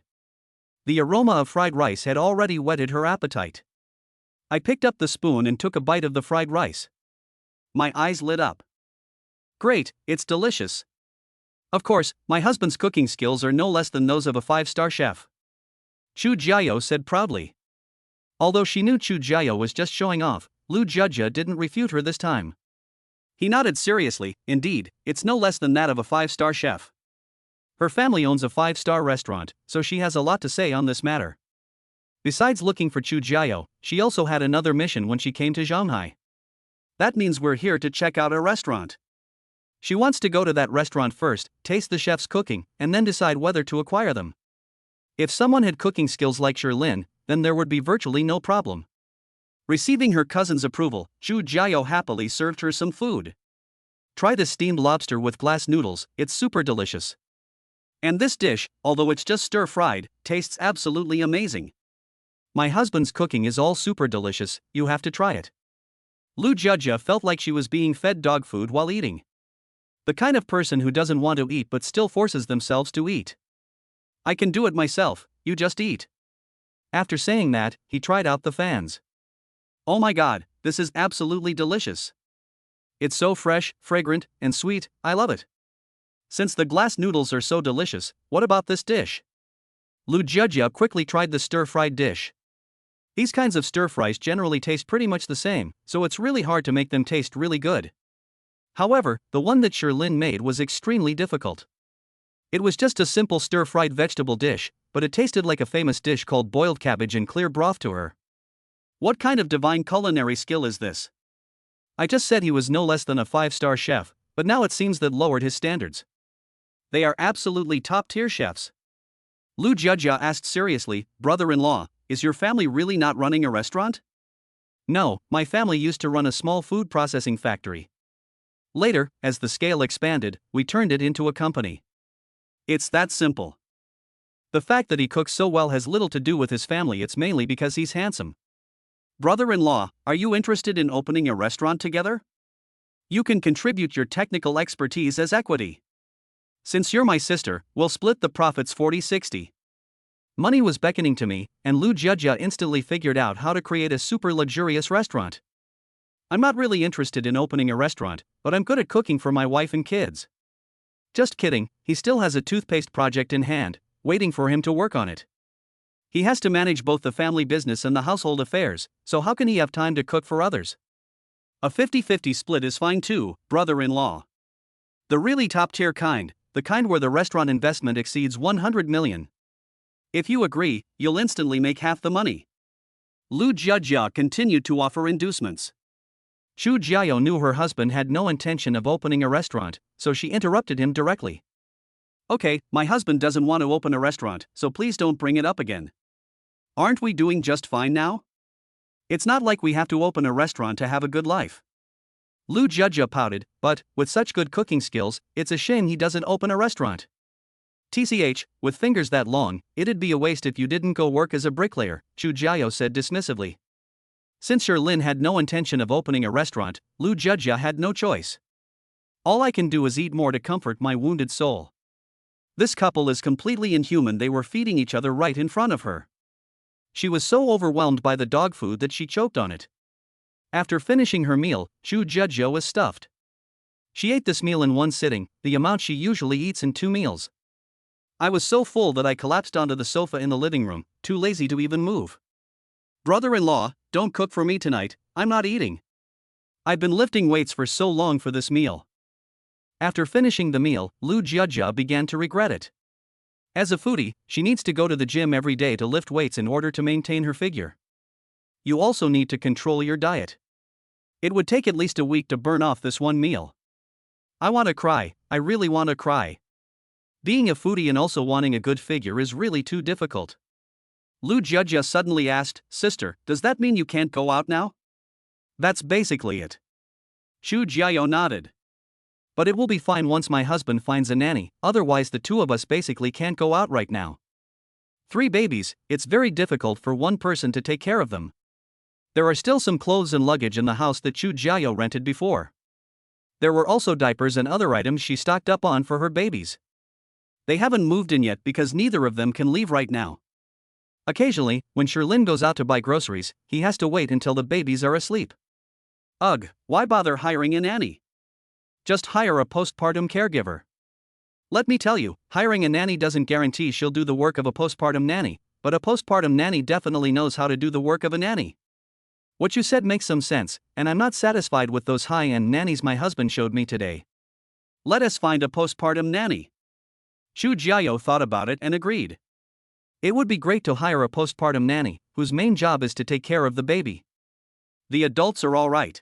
The aroma of fried rice had already whetted her appetite. I picked up the spoon and took a bite of the fried rice. My eyes lit up. Great, it's delicious. Of course, my husband's cooking skills are no less than those of a 5-star chef. Chu Jiao said proudly. Although she knew Chu Jiao was just showing off, Lu Jiajia didn't refute her this time. He nodded seriously. Indeed, it's no less than that of a 5-star chef. Her family owns a 5-star restaurant, so she has a lot to say on this matter. Besides looking for Chu Jiao, she also had another mission when she came to Shanghai. That means we're here to check out a restaurant. She wants to go to that restaurant first, taste the chef's cooking, and then decide whether to acquire them. If someone had cooking skills like Shirlin, then there would be virtually no problem. Receiving her cousin's approval, Chu Jiao happily served her some food. Try this steamed lobster with glass noodles, it's super delicious. And this dish, although it's just stir-fried, tastes absolutely amazing. My husband's cooking is all super delicious, you have to try it. Lu Jiajia felt like she was being fed dog food while eating. The kind of person who doesn't want to eat but still forces themselves to eat. I can do it myself, you just eat. After saying that, he tried out the fans. Oh my god, this is absolutely delicious. It's so fresh, fragrant, and sweet, I love it. Since the glass noodles are so delicious, what about this dish? Lu Jiajia quickly tried the stir-fried dish. These kinds of stir-fries generally taste pretty much the same, so it's really hard to make them taste really good. However, the one that Shirlin made was extremely difficult. It was just a simple stir-fried vegetable dish, but it tasted like a famous dish called boiled cabbage and clear broth to her. What kind of divine culinary skill is this? I just said he was no less than a 5-star chef, but now it seems that lowered his standards. They are absolutely top-tier chefs. Lu Jia asked seriously, brother-in-law, is your family really not running a restaurant? No, my family used to run a small food processing factory. Later, as the scale expanded, we turned it into a company. It's that simple. The fact that he cooks so well has little to do with his family, it's mainly because he's handsome. Brother-in-law, are you interested in opening a restaurant together? You can contribute your technical expertise as equity. Since you're my sister, we'll split the profits 40-60. Money was beckoning to me, and Lu Jia instantly figured out how to create a super luxurious restaurant. I'm not really interested in opening a restaurant, but I'm good at cooking for my wife and kids. Just kidding, he still has a toothpaste project in hand, waiting for him to work on it. He has to manage both the family business and the household affairs, so how can he have time to cook for others? A 50-50 split is fine too, brother-in-law. The really top-tier kind, the kind where the restaurant investment exceeds 100 million. If you agree, you'll instantly make half the money. Lu Jia continued to offer inducements. Chu Jiao knew her husband had no intention of opening a restaurant, so she interrupted him directly. Okay, my husband doesn't want to open a restaurant, so please don't bring it up again. Aren't we doing just fine now? It's not like we have to open a restaurant to have a good life. Lu Jia pouted, but, with such good cooking skills, it's a shame he doesn't open a restaurant. TCH, with fingers that long, it'd be a waste if you didn't go work as a bricklayer, Chu Jiao said dismissively. Since Sherlin had no intention of opening a restaurant, Lu Jia had no choice. All I can do is eat more to comfort my wounded soul. This couple is completely inhuman. They were feeding each other right in front of her. She was so overwhelmed by the dog food that she choked on it. After finishing her meal, Chu Jia was stuffed. She ate this meal in one sitting, the amount she usually eats in 2 meals. I was so full that I collapsed onto the sofa in the living room, too lazy to even move. Brother-in-law, don't cook for me tonight, I'm not eating. I've been lifting weights for so long for this meal. After finishing the meal, Lu Jia began to regret it. As a foodie, she needs to go to the gym every day to lift weights in order to maintain her figure. You also need to control your diet. It would take at least a week to burn off this one meal. I want to cry, I really want to cry. Being a foodie and also wanting a good figure is really too difficult. Lu Jia suddenly asked, sister, does that mean you can't go out now? That's basically it. Chu Jiao nodded. But it will be fine once my husband finds a nanny, otherwise the two of us basically can't go out right now. 3 babies, it's very difficult for one person to take care of them. There are still some clothes and luggage in the house that Chu Jiao rented before. There were also diapers and other items she stocked up on for her babies. They haven't moved in yet because neither of them can leave right now. Occasionally, when Sherlin goes out to buy groceries, he has to wait until the babies are asleep. Ugh, why bother hiring a nanny? Just hire a postpartum caregiver. Let me tell you, hiring a nanny doesn't guarantee she'll do the work of a postpartum nanny, but a postpartum nanny definitely knows how to do the work of a nanny. What you said makes some sense, and I'm not satisfied with those high-end nannies my husband showed me today. Let us find a postpartum nanny. Chu Jiao thought about it and agreed. It would be great to hire a postpartum nanny, whose main job is to take care of the baby. The adults are all right.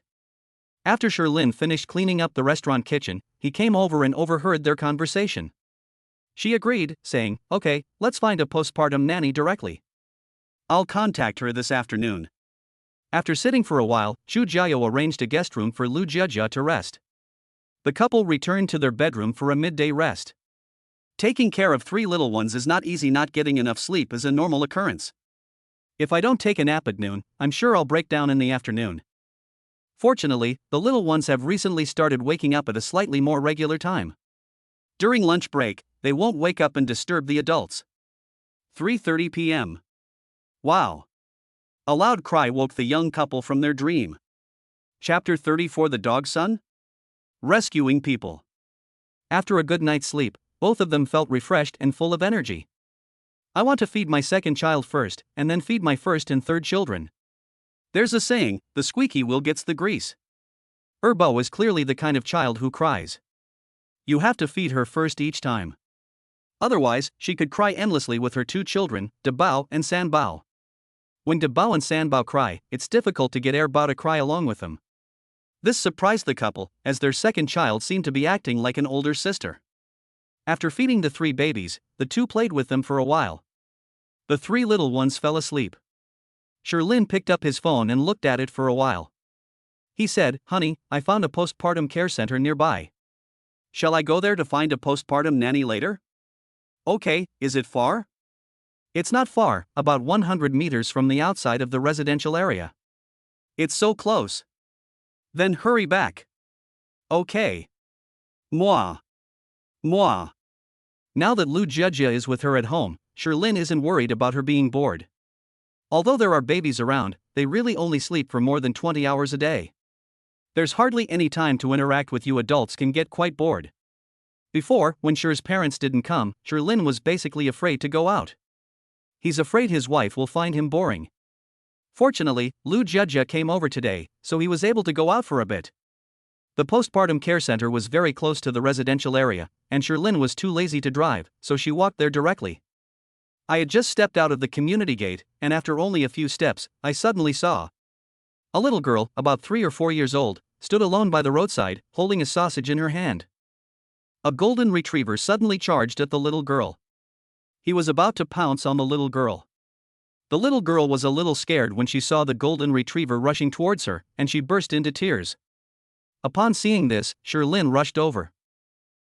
After Sherlin finished cleaning up the restaurant kitchen, he came over and overheard their conversation. She agreed, saying, okay, let's find a postpartum nanny directly. I'll contact her this afternoon. After sitting for a while, Chu Jiao arranged a guest room for Lu Jia to rest. The couple returned to their bedroom for a midday rest. Taking care of 3 little ones is not easy. Not getting enough sleep is a normal occurrence. If I don't take a nap at noon, I'm sure I'll break down in the afternoon. Fortunately, the little ones have recently started waking up at a slightly more regular time. During lunch break, they won't wake up and disturb the adults. 3:30 p.m. Wow! A loud cry woke the young couple from their dream. Chapter 34. The Dog's Son? Rescuing people. After a good night's sleep, both of them felt refreshed and full of energy. I want to feed my second child first, and then feed my first and third children. There's a saying, the squeaky wheel gets the grease. Erbo is clearly the kind of child who cries. You have to feed her first each time. Otherwise, she could cry endlessly with her 2 children, Dabao and Sanbao. When De Bao and San Bao cry, it's difficult to get Er Bao to cry along with them. This surprised the couple, as their second child seemed to be acting like an older sister. After feeding the 3 babies, the 2 played with them for a while. The 3 little ones fell asleep. Sherlin picked up his phone and looked at it for a while. He said, "Honey, I found a postpartum care center nearby. Shall I go there to find a postpartum nanny later?" "Okay, is it far?" "It's not far, about 100 meters from the outside of the residential area." "It's so close." "Then hurry back." "Okay." Moi. Moi. Now that Lu Jiejia is with her at home, Sherlin isn't worried about her being bored. Although there are babies around, they really only sleep for more than 20 hours a day. There's hardly any time to interact with you. Adults can get quite bored. Before, when Sher's parents didn't come, Sherlin was basically afraid to go out. He's afraid his wife will find him boring. Fortunately, Lu Jiejia came over today, so he was able to go out for a bit. The postpartum care center was very close to the residential area, and Sherlin was too lazy to drive, so she walked there directly. I had just stepped out of the community gate, and after only a few steps, I suddenly saw a little girl, about 3 or 4 years old, stood alone by the roadside, holding a sausage in her hand. A golden retriever suddenly charged at the little girl. He was about to pounce on the little girl. The little girl was a little scared when she saw the golden retriever rushing towards her, and she burst into tears. Upon seeing this, Sherlin rushed over.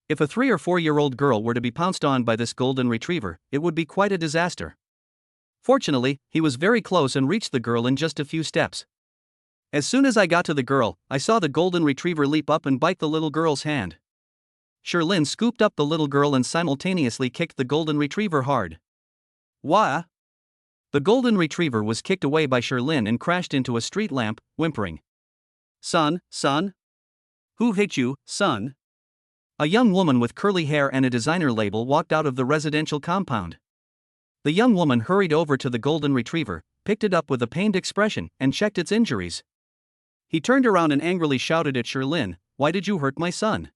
If a 3 or 4-year-old girl were to be pounced on by this golden retriever, it would be quite a disaster. Fortunately, he was very close and reached the girl in just a few steps. As soon as I got to the girl, I saw the golden retriever leap up and bite the little girl's hand. Sherlin scooped up the little girl and simultaneously kicked the golden retriever hard. Wah! The golden retriever was kicked away by Sherlin and crashed into a street lamp, whimpering. Son. Who hit you, son?" A young woman with curly hair and a designer label walked out of the residential compound. The young woman hurried over to the golden retriever, picked it up with a pained expression, and checked its injuries. He turned around and angrily shouted at Sherlin, "Why did you hurt my son?"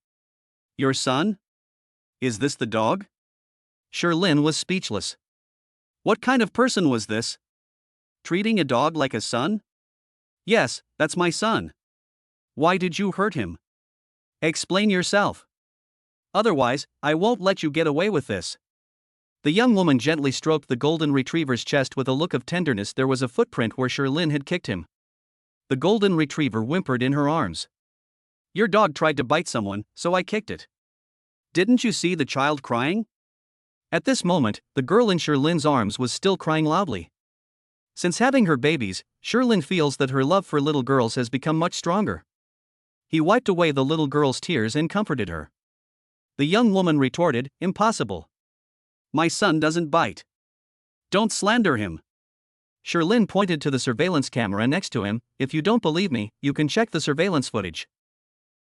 "Your son? Is this the dog?" Sherlin was speechless. What kind of person was this? Treating a dog like a son? "Yes, that's my son." "Why did you hurt him? Explain yourself. Otherwise, I won't let you get away with this." The young woman gently stroked the golden retriever's chest with a look of tenderness. There was a footprint where Sherlin had kicked him. The golden retriever whimpered in her arms. "Your dog tried to bite someone, so I kicked it. Didn't you see the child crying?" At this moment, the girl in Sherlin's arms was still crying loudly. Since having her babies, Sherlin feels that her love for little girls has become much stronger. He wiped away the little girl's tears and comforted her. The young woman retorted, "Impossible. My son doesn't bite. Don't slander him." Sherlin pointed to the surveillance camera next to him. "If you don't believe me, you can check the surveillance footage.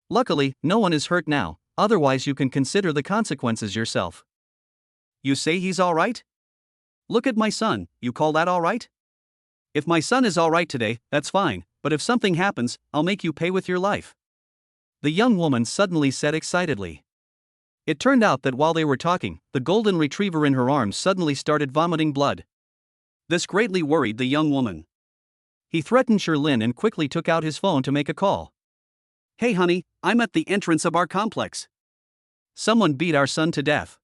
Luckily, no one is hurt now, otherwise you can consider the consequences yourself." "You say he's alright? Look at my son, you call that alright? If my son is alright today, that's fine, but if something happens, I'll make you pay with your life," the young woman suddenly said excitedly. It turned out that while they were talking, the golden retriever in her arms suddenly started vomiting blood. This greatly worried the young woman. He threatened Sherlin and quickly took out his phone to make a call. "Hey honey, I'm at the entrance of our complex. Someone beat our son to death.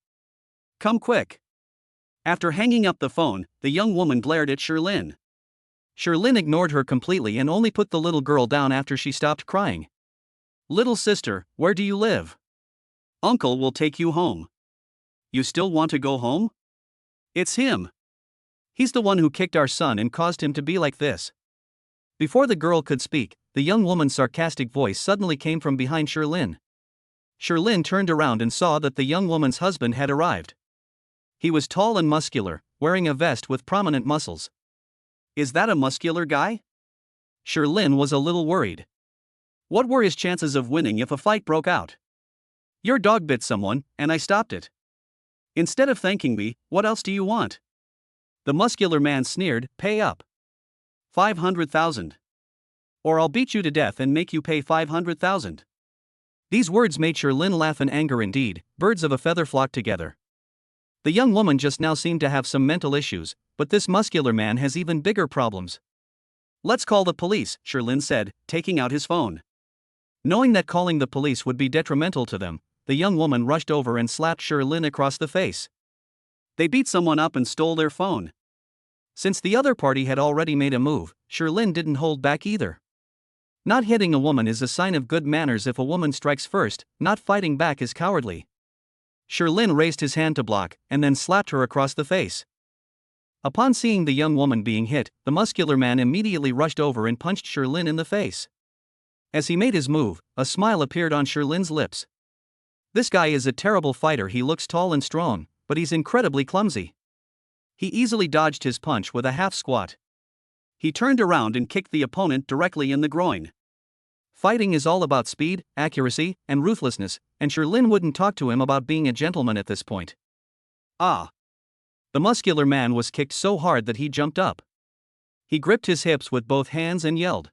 Come quick." After hanging up the phone, the young woman glared at Sherlin. Sherlin ignored her completely and only put the little girl down after she stopped crying. "Little sister, where do you live? Uncle will take you home." "You still want to go home?" "It's him. He's the one who kicked our son and caused him to be like this." Before the girl could speak, the young woman's sarcastic voice suddenly came from behind Sherlin. Sherlin turned around and saw that the young woman's husband had arrived. He was tall and muscular, wearing a vest with prominent muscles. "Is that a muscular guy?" Sherlin was a little worried. What were his chances of winning if a fight broke out? "Your dog bit someone, and I stopped it. Instead of thanking me, what else do you want?" The muscular man sneered, "Pay up. 500,000. Or I'll beat you to death and make you pay 500,000. These words made Sherlin laugh in anger indeed. Birds of a feather flocked together. The young woman just now seemed to have some mental issues, but this muscular man has even bigger problems. Let's call the police, Sherlin said, taking out his phone. Knowing that calling the police would be detrimental to them, the young woman rushed over and slapped Sherlin across the face. They beat someone up and stole their phone. Since the other party had already made a move, Sherlin didn't hold back either. Not hitting a woman is a sign of good manners. If a woman strikes first, not fighting back is cowardly. Sherlin raised his hand to block, and then slapped her across the face. Upon seeing the young woman being hit, the muscular man immediately rushed over and punched Sherlin in the face. As he made his move, a smile appeared on Sherlin's lips. This guy is a terrible fighter. He looks tall and strong, but he's incredibly clumsy. He easily dodged his punch with a half squat. He turned around and kicked the opponent directly in the groin. Fighting is all about speed, accuracy, and ruthlessness, and Sherlin wouldn't talk to him about being a gentleman at this point. Ah! The muscular man was kicked so hard that he jumped up. He gripped his hips with both hands and yelled.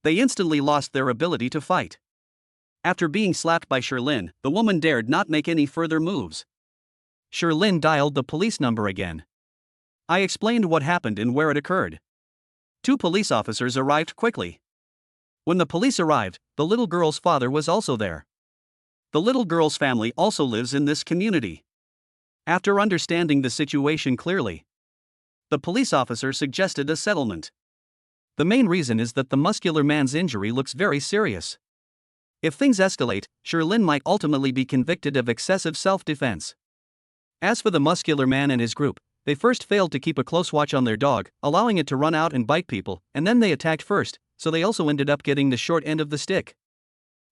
They instantly lost their ability to fight. After being slapped by Sherlin, the woman dared not make any further moves. Sherlin dialed the police number again. I explained what happened and where it occurred. 2 police officers arrived quickly. When the police arrived, the little girl's father was also there. The little girl's family also lives in this community. After understanding the situation clearly, the police officer suggested a settlement. The main reason is that the muscular man's injury looks very serious. If things escalate, Sherlin might ultimately be convicted of excessive self-defense. As for the muscular man and his group, they first failed to keep a close watch on their dog, allowing it to run out and bite people, and then they attacked first, so they also ended up getting the short end of the stick.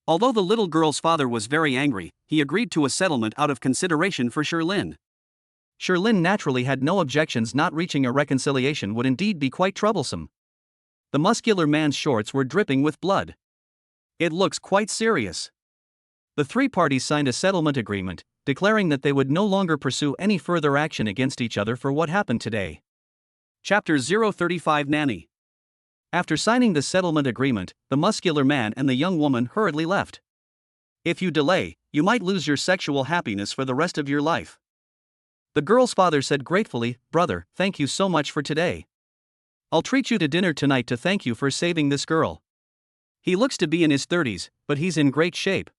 Although the little girl's father was very angry, he agreed to a settlement out of consideration for Sherlin. Sherlin naturally had no objections. Not reaching a reconciliation would indeed be quite troublesome. The muscular man's shorts were dripping with blood. It looks quite serious. The 3 parties signed a settlement agreement, declaring that they would no longer pursue any further action against each other for what happened today. Chapter 035 Nanny. After signing the settlement agreement, the muscular man and the young woman hurriedly left. If you delay, you might lose your sexual happiness for the rest of your life. The girl's father said gratefully, Brother, thank you so much for today. I'll treat you to dinner tonight to thank you for saving this girl. He looks to be in his 30s, but he's in great shape.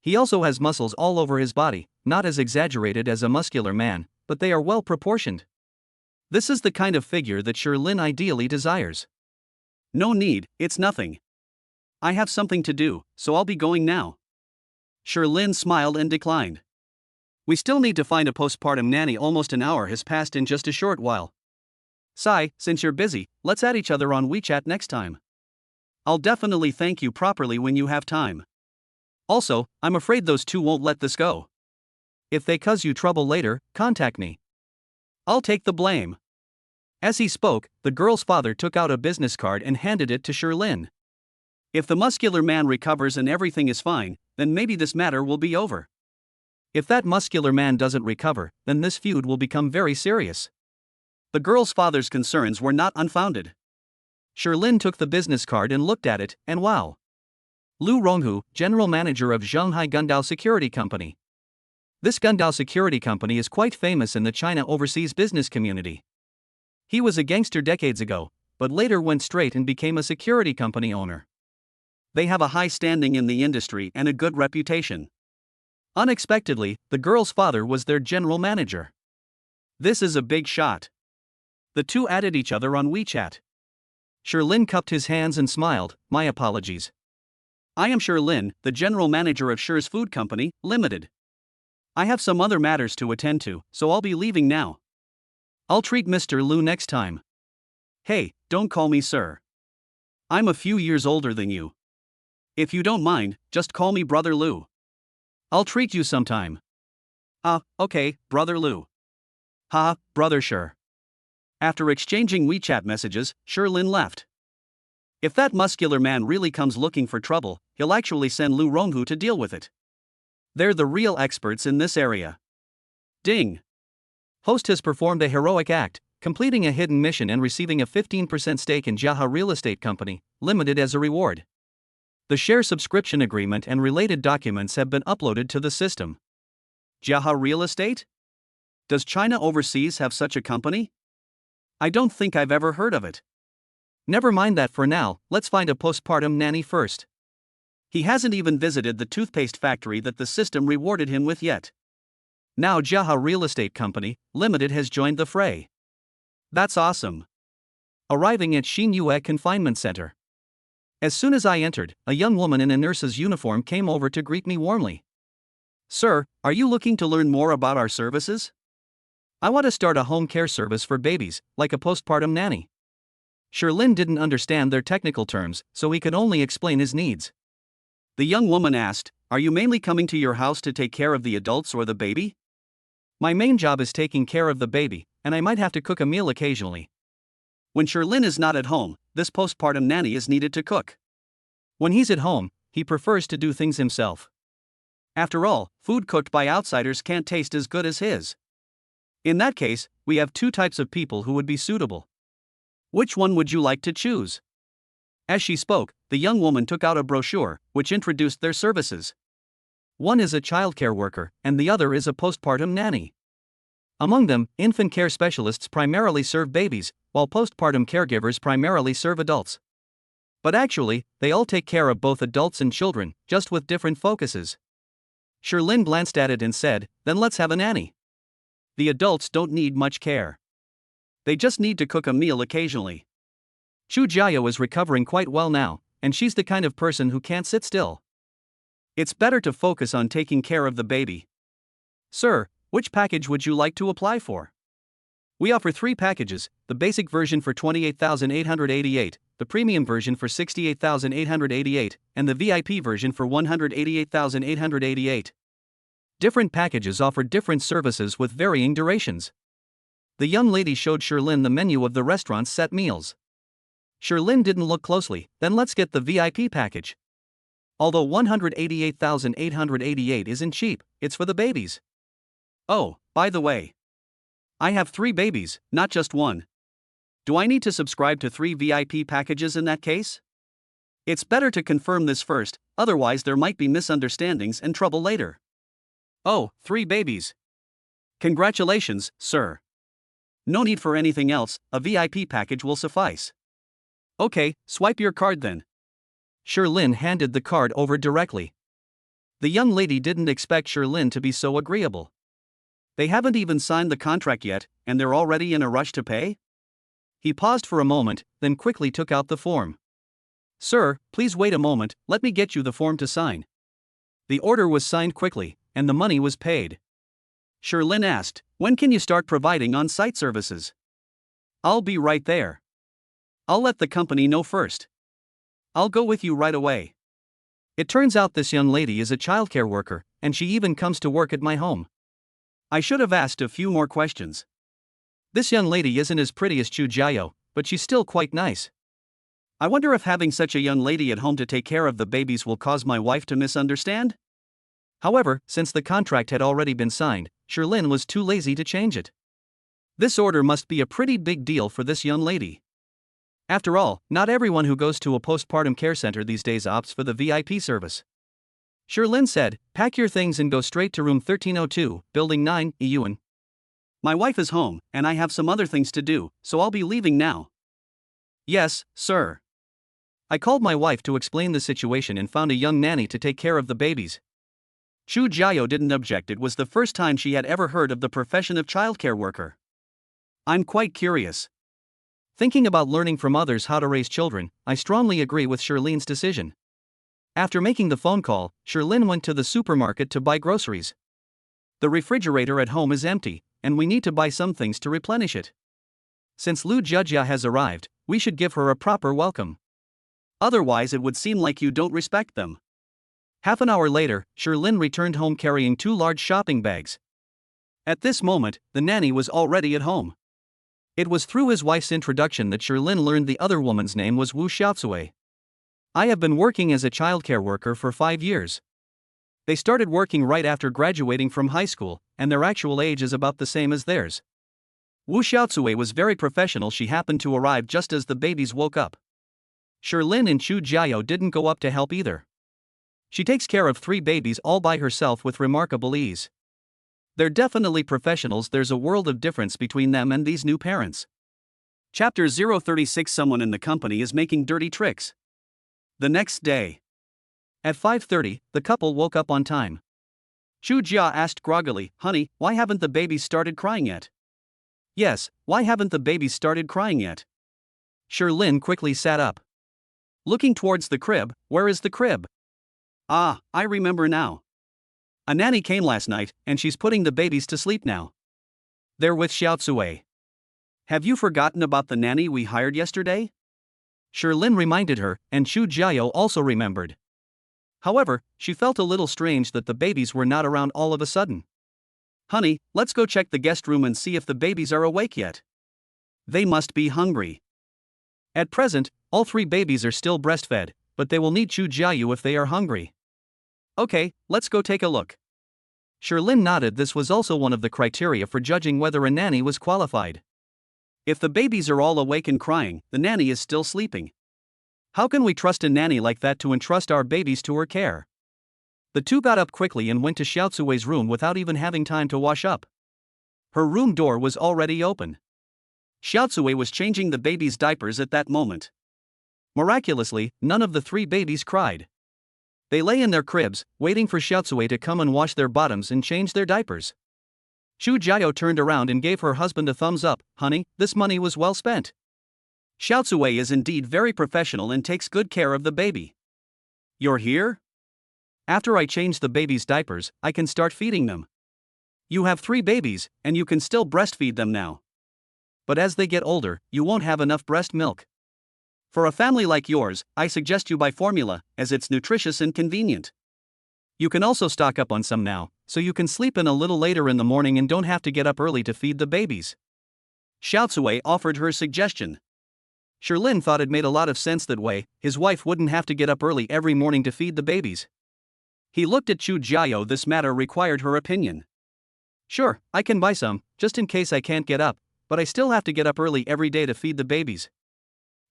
He also has muscles all over his body, not as exaggerated as a muscular man, but they are well proportioned. This is the kind of figure that Sherlin ideally desires. No need, it's nothing. I have something to do, so I'll be going now. Sherlin smiled and declined. We still need to find a postpartum nanny. Almost an hour has passed in just a short while. Sai, since you're busy, let's add each other on WeChat next time. I'll definitely thank you properly when you have time. Also, I'm afraid those 2 won't let this go. If they cause you trouble later, contact me. I'll take the blame. As he spoke, the girl's father took out a business card and handed it to Sherlin. If the muscular man recovers and everything is fine, then maybe this matter will be over. If that muscular man doesn't recover, then this feud will become very serious. The girl's father's concerns were not unfounded. Sherlin took the business card and looked at it, and wow. Lu Ronghu, general manager of Zhonghai Gundao Security Company. This Gundao Security Company is quite famous in the China overseas business community. He was a gangster decades ago, but later went straight and became a security company owner. They have a high standing in the industry and a good reputation. Unexpectedly, the girl's father was their general manager. This is a big shot. The 2 added each other on WeChat. Sherlin cupped his hands and smiled, My apologies. I am Sherlin, the general manager of Sher's Food Company, Limited. I have some other matters to attend to, so I'll be leaving now. I'll treat Mr. Lu next time. Hey, don't call me sir. I'm a few years older than you. If you don't mind, just call me Brother Lu. I'll treat you sometime. Okay, Brother Lu. Ha, Brother Sher. After exchanging WeChat messages, Sherlin left. If that muscular man really comes looking for trouble, he'll actually send Lu Ronghu to deal with it. They're the real experts in this area. Ding! Host has performed a heroic act, completing a hidden mission and receiving a 15% stake in Jiaha Real Estate Company, Limited as a reward. The share subscription agreement and related documents have been uploaded to the system. Jiaha Real Estate? Does China Overseas have such a company? I don't think I've ever heard of it. Never mind that for now, let's find a postpartum nanny first. He hasn't even visited the toothpaste factory that the system rewarded him with yet. Now Jaha Real Estate Company, Limited has joined the fray. That's awesome. Arriving at Xinyue Confinement Center. As soon as I entered, a young woman in a nurse's uniform came over to greet me warmly. Sir, are you looking to learn more about our services? I want to start a home care service for babies, like a postpartum nanny. Sherlin didn't understand their technical terms, so he could only explain his needs. The young woman asked, "Are you mainly coming to your house to take care of the adults or the baby?" My main job is taking care of the baby, and I might have to cook a meal occasionally. When Sherlin is not at home, this postpartum nanny is needed to cook. When he's at home, he prefers to do things himself. After all, food cooked by outsiders can't taste as good as his. In that case, we have two types of people who would be suitable. Which one would you like to choose? As she spoke, the young woman took out a brochure, which introduced their services. One is a childcare worker, and the other is a postpartum nanny. Among them, infant care specialists primarily serve babies, while postpartum caregivers primarily serve adults. But actually, they all take care of both adults and children, just with different focuses. Sherlin glanced at it and said, "Then let's have a nanny." The adults don't need much care. They just need to cook a meal occasionally. Chu Jiao is recovering quite well now, and she's the kind of person who can't sit still. It's better to focus on taking care of the baby. Sir, which package would you like to apply for? We offer 3 packages, the basic version for $28,888, the premium version for $68,888, and the VIP version for $188,888. Different packages offer different services with varying durations. The young lady showed Sherlin the menu of the restaurant's set meals. Sherlin didn't look closely, then let's get the VIP package. Although $188,888 isn't cheap, it's for the babies. Oh, by the way, I have 3 babies, not just one. Do I need to subscribe to 3 VIP packages in that case? It's better to confirm this first, otherwise there might be misunderstandings and trouble later. Oh, 3 babies. Congratulations, sir. No need for anything else, a VIP package will suffice. Okay, swipe your card then. Sherlin handed the card over directly. The young lady didn't expect Sherlin to be so agreeable. They haven't even signed the contract yet, and they're already in a rush to pay? He paused for a moment, then quickly took out the form. Sir, please wait a moment, let me get you the form to sign. The order was signed quickly, and the money was paid. Sherlin asked, "When can you start providing on-site services?" "I'll be right there. I'll let the company know first. I'll go with you right away." It turns out this young lady is a childcare worker, and she even comes to work at my home. I should have asked a few more questions. This young lady isn't as pretty as Chu Jiao, but she's still quite nice. I wonder if having such a young lady at home to take care of the babies will cause my wife to misunderstand? However, since the contract had already been signed, Sherlin was too lazy to change it. This order must be a pretty big deal for this young lady. After all, not everyone who goes to a postpartum care center these days opts for the VIP service. Sherlin said, "Pack your things and go straight to room 1302, building 9, Yuan. My wife is home, and I have some other things to do, so I'll be leaving now." "Yes, sir." I called my wife to explain the situation and found a young nanny to take care of the babies. Chu Jiao didn't object. It was the first time she had ever heard of the profession of childcare worker. I'm quite curious. Thinking about learning from others how to raise children, I strongly agree with Sherlin's decision. After making the phone call, Sherlin went to the supermarket to buy groceries. The refrigerator at home is empty, and we need to buy some things to replenish it. Since Lu Jujia has arrived, we should give her a proper welcome. Otherwise it would seem like you don't respect them. Half an hour later, Sherlin returned home carrying 2 large shopping bags. At this moment, the nanny was already at home. It was through his wife's introduction that Sherlin learned the other woman's name was Wu Xiaotsui. I have been working as a childcare worker for 5 years. They started working right after graduating from high school, and their actual age is about the same as theirs. Wu Xiaotsui was very professional. She happened to arrive just as the babies woke up. Sherlin and Chu Jiao didn't go up to help either. She takes care of 3 babies all by herself with remarkable ease. They're definitely professionals. There's a world of difference between them and these new parents. Chapter 036. Someone in the company is making dirty tricks. The next day. At 5:30, the couple woke up on time. Chu Jia asked groggily, "Honey, why haven't the babies started crying yet?" "Yes, why haven't the babies started crying yet?" Lin quickly sat up. Looking towards the crib, "Where is the crib?" "Ah, I remember now. A nanny came last night, and she's putting the babies to sleep now. They're with Xiaotsui." "Have you forgotten about the nanny we hired yesterday?" Lin reminded her, and Chu Jiao also remembered. However, she felt a little strange that the babies were not around all of a sudden. "Honey, let's go check the guest room and see if the babies are awake yet. They must be hungry." At present, all three babies are still breastfed, but they will need Chu Jiao if they are hungry. "Okay, let's go take a look." Lin nodded. This was also one of the criteria for judging whether a nanny was qualified. If the babies are all awake and crying, the nanny is still sleeping. How can we trust a nanny like that to entrust our babies to her care? The two got up quickly and went to Xiaotsui's room without even having time to wash up. Her room door was already open. Xiaotsui was changing the babies' diapers at that moment. Miraculously, none of the three babies cried. They lay in their cribs, waiting for Xiaotsui to come and wash their bottoms and change their diapers. Chu Jiao turned around and gave her husband a thumbs up. "Honey, this money was well spent. Xiaotsui is indeed very professional and takes good care of the baby. You're here? After I change the baby's diapers, I can start feeding them. You have 3 babies, and you can still breastfeed them now. But as they get older, you won't have enough breast milk. For a family like yours, I suggest you buy formula, as it's nutritious and convenient. You can also stock up on some now, so you can sleep in a little later in the morning and don't have to get up early to feed the babies." Xiaotsui offered her suggestion. Lin thought it made a lot of sense that way. His wife wouldn't have to get up early every morning to feed the babies. He looked at Chu Jiao. This matter required her opinion. "Sure, I can buy some, just in case I can't get up, but I still have to get up early every day to feed the babies."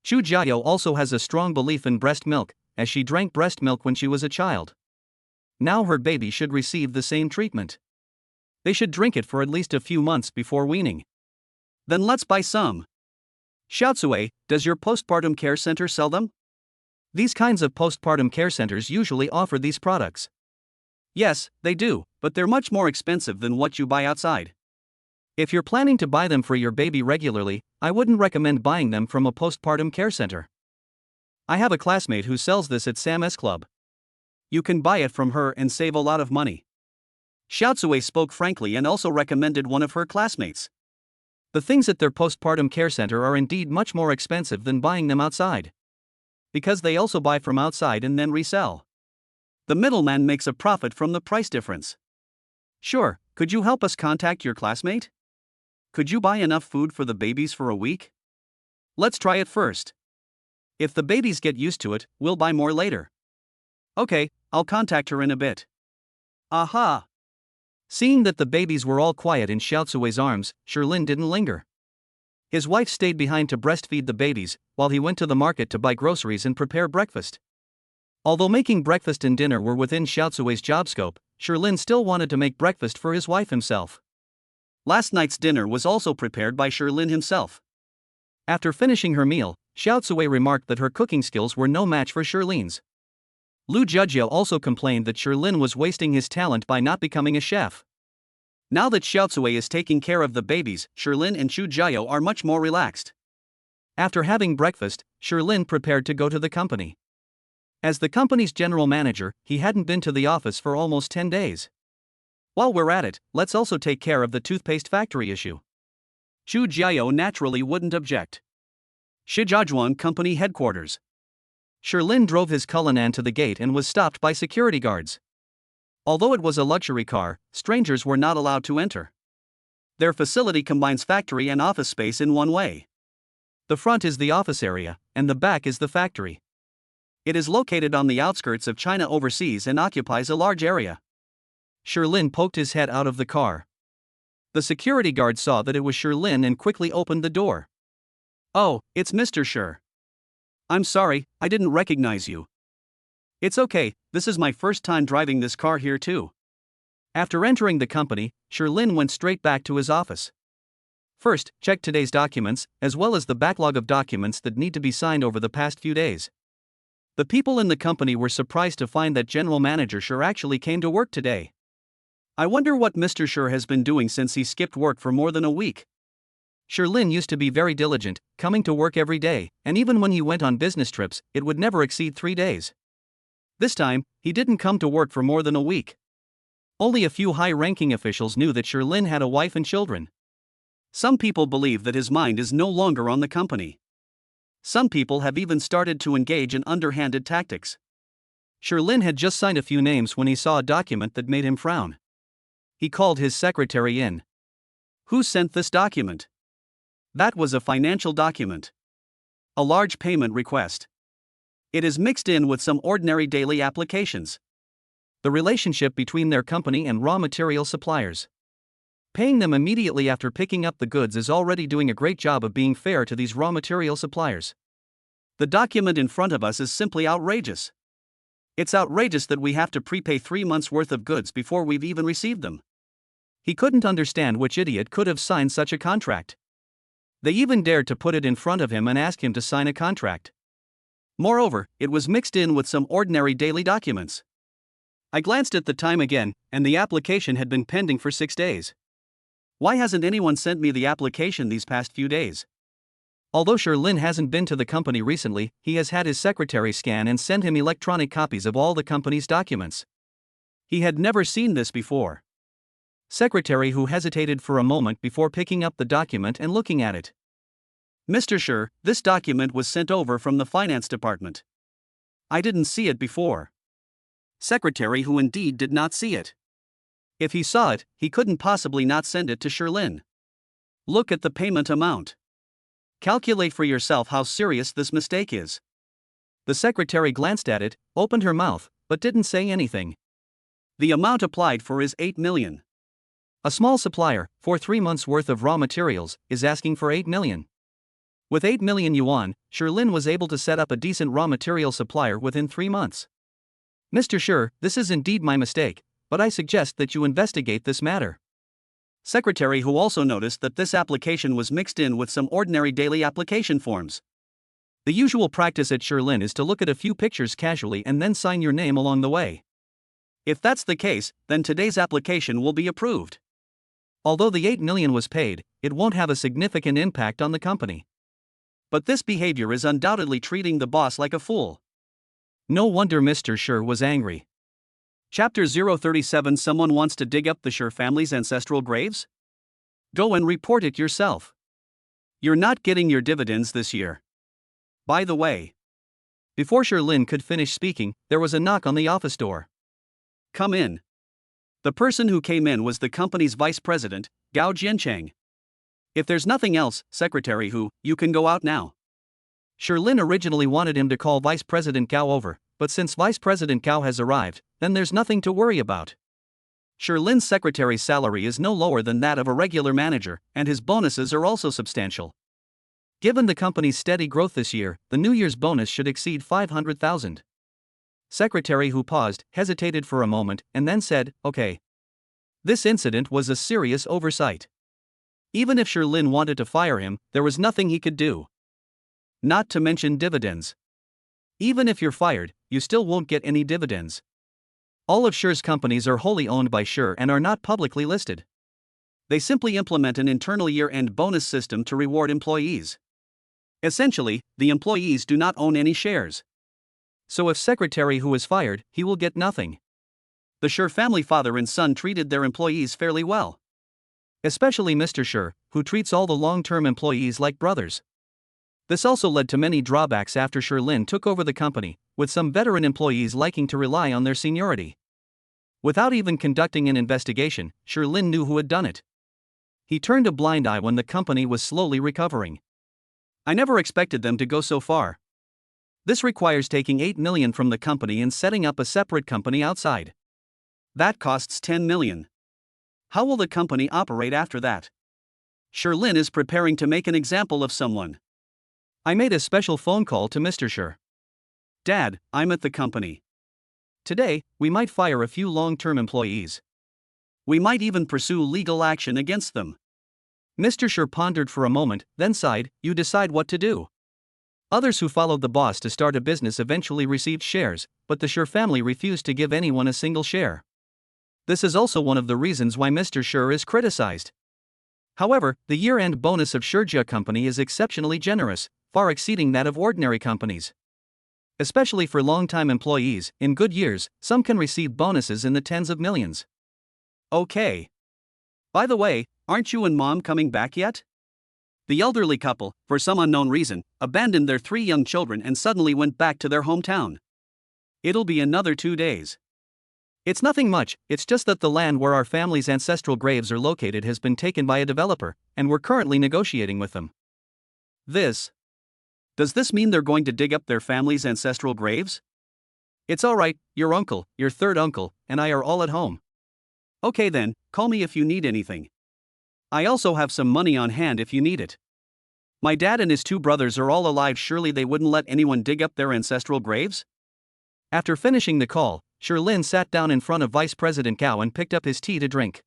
Chu Jiao also has a strong belief in breast milk, as she drank breast milk when she was a child. Now her baby should receive the same treatment. They should drink it for at least a few months before weaning. "Then let's buy some." "Xiaotsui, does your postpartum care center sell them?" These kinds of postpartum care centers usually offer these products. "Yes, they do, but they're much more expensive than what you buy outside. If you're planning to buy them for your baby regularly, I wouldn't recommend buying them from a postpartum care center. I have a classmate who sells this at Sam's Club. You can buy it from her and save a lot of money." Xiaotsui spoke frankly and also recommended one of her classmates. The things at their postpartum care center are indeed much more expensive than buying them outside. Because they also buy from outside and then resell. The middleman makes a profit from the price difference. "Sure, could you help us contact your classmate? Could you buy enough food for the babies for a week? Let's try it first. If the babies get used to it, we'll buy more later." "Okay, I'll contact her in a bit." Aha! Seeing that the babies were all quiet in Xiaotsui's arms, Lin didn't linger. His wife stayed behind to breastfeed the babies, while he went to the market to buy groceries and prepare breakfast. Although making breakfast and dinner were within Xiaotsui's job scope, Lin still wanted to make breakfast for his wife himself. Last night's dinner was also prepared by Lin himself. After finishing her meal, Xiaotsui remarked that her cooking skills were no match for Lin's. Lu Zhejiao also complained that Lin was wasting his talent by not becoming a chef. Now that Xiaotsui is taking care of the babies, Lin and Chu Jiao are much more relaxed. After having breakfast, Lin prepared to go to the company. As the company's general manager, he hadn't been to the office for almost 10 days. While we're at it, let's also take care of the toothpaste factory issue. Chu Jiao naturally wouldn't object. Shijiazhuang Company Headquarters. Lin drove his Cullinan to the gate and was stopped by security guards. Although it was a luxury car, strangers were not allowed to enter. Their facility combines factory and office space in one way. The front is the office area, and the back is the factory. It is located on the outskirts of China overseas and occupies a large area. Lin poked his head out of the car. The security guard saw that it was Lin and quickly opened the door. "Oh, it's Mr. Shi. I'm sorry, I didn't recognize you." "It's okay, this is my first time driving this car here too." After entering the company, Lin went straight back to his office. First, check today's documents, as well as the backlog of documents that need to be signed over the past few days. The people in the company were surprised to find that General Manager Schur actually came to work today. I wonder what Mr. Schur has been doing since he skipped work for more than a week. Lin used to be very diligent, coming to work every day, and even when he went on business trips, it would never exceed 3 days. This time, he didn't come to work for more than a week. Only a few high-ranking officials knew that Lin had a wife and children. Some people believe that his mind is no longer on the company. Some people have even started to engage in underhanded tactics. Lin had just signed a few names when he saw a document that made him frown. He called his secretary in. Who sent this document? That was a financial document. A large payment request. It is mixed in with some ordinary daily applications. The relationship between their company and raw material suppliers. Paying them immediately after picking up the goods is already doing a great job of being fair to these raw material suppliers. The document in front of us is simply outrageous. It's outrageous that we have to prepay 3 months' worth of goods before we've even received them. He couldn't understand which idiot could have signed such a contract. They even dared to put it in front of him and ask him to sign a contract. Moreover, it was mixed in with some ordinary daily documents. I glanced at the time again, and the application had been pending for 6 days. Why hasn't anyone sent me the application these past few days? Although Lin hasn't been to the company recently, he has had his secretary scan and send him electronic copies of all the company's documents. He had never seen this before. Secretary who hesitated for a moment before picking up the document and looking at it. Mr. Schur, this document was sent over from the finance department. I didn't see it before. Secretary who indeed did not see it. If he saw it, he couldn't possibly not send it to Lin. Look at the payment amount. Calculate for yourself how serious this mistake is. The secretary glanced at it, opened her mouth, but didn't say anything. The amount applied for is 8 million. A small supplier, for 3 months' worth of raw materials, is asking for 8 million. With 8 million yuan, Lin was able to set up a decent raw material supplier within 3 months. Mr. Schur, this is indeed my mistake, but I suggest that you investigate this matter. Secretary who also noticed that this application was mixed in with some ordinary daily application forms. The usual practice at Lin is to look at a few pictures casually and then sign your name along the way. If that's the case, then today's application will be approved. Although the 8 million was paid, it won't have a significant impact on the company. But this behavior is undoubtedly treating the boss like a fool. No wonder Mr. Schur was angry. Chapter 037. Someone wants to dig up the Schur family's ancestral graves? Go and report it yourself. You're not getting your dividends this year. By the way. Before Lin could finish speaking, there was a knock on the office door. Come in. The person who came in was the company's vice president, Gao Jiancheng. If there's nothing else, Secretary Hu, you can go out now. Lin originally wanted him to call Vice President Gao over, but since Vice President Gao has arrived, then there's nothing to worry about. Lin's secretary's salary is no lower than that of a regular manager, and his bonuses are also substantial. Given the company's steady growth this year, the New Year's bonus should exceed 500,000. Secretary Hu paused, hesitated for a moment, and then said, okay. This incident was a serious oversight. Even if Lin wanted to fire him, there was nothing he could do. Not to mention dividends. Even if you're fired, you still won't get any dividends. All of Schur's companies are wholly owned by Schur and are not publicly listed. They simply implement an internal year-end bonus system to reward employees. Essentially, the employees do not own any shares. So if Secretary Hu is fired, he will get nothing. The Schur family father and son treated their employees fairly well. Especially Mr. Schur, who treats all the long-term employees like brothers. This also led to many drawbacks after Lin took over the company, with some veteran employees liking to rely on their seniority. Without even conducting an investigation, Lin knew who had done it. He turned a blind eye when the company was slowly recovering. I never expected them to go so far. This requires taking 8 million from the company and setting up a separate company outside. That costs 10 million. How will the company operate after that? Lin is preparing to make an example of someone. I made a special phone call to Mr. Schur. Dad, I'm at the company. Today, we might fire a few long-term employees. We might even pursue legal action against them. Mr. Schur pondered for a moment, then sighed. You decide what to do. Others who followed the boss to start a business eventually received shares, but the Schur family refused to give anyone a single share. This is also one of the reasons why Mr. Schur is criticized. However, the year-end bonus of Schurjia Company is exceptionally generous, far exceeding that of ordinary companies. Especially for long-time employees, in good years, some can receive bonuses in the tens of millions. Okay. By the way, aren't you and Mom coming back yet? The elderly couple, for some unknown reason, abandoned their 3 young children and suddenly went back to their hometown. It'll be another 2 days. It's nothing much, it's just that the land where our family's ancestral graves are located has been taken by a developer, and we're currently negotiating with them. Does this mean they're going to dig up their family's ancestral graves? It's alright, your uncle, your third uncle, and I are all at home. Okay then, call me if you need anything. I also have some money on hand if you need it. My dad and his 2 brothers are all alive, surely they wouldn't let anyone dig up their ancestral graves? After finishing the call, Schur Lin sat down in front of Vice President Gao and picked up his tea to drink.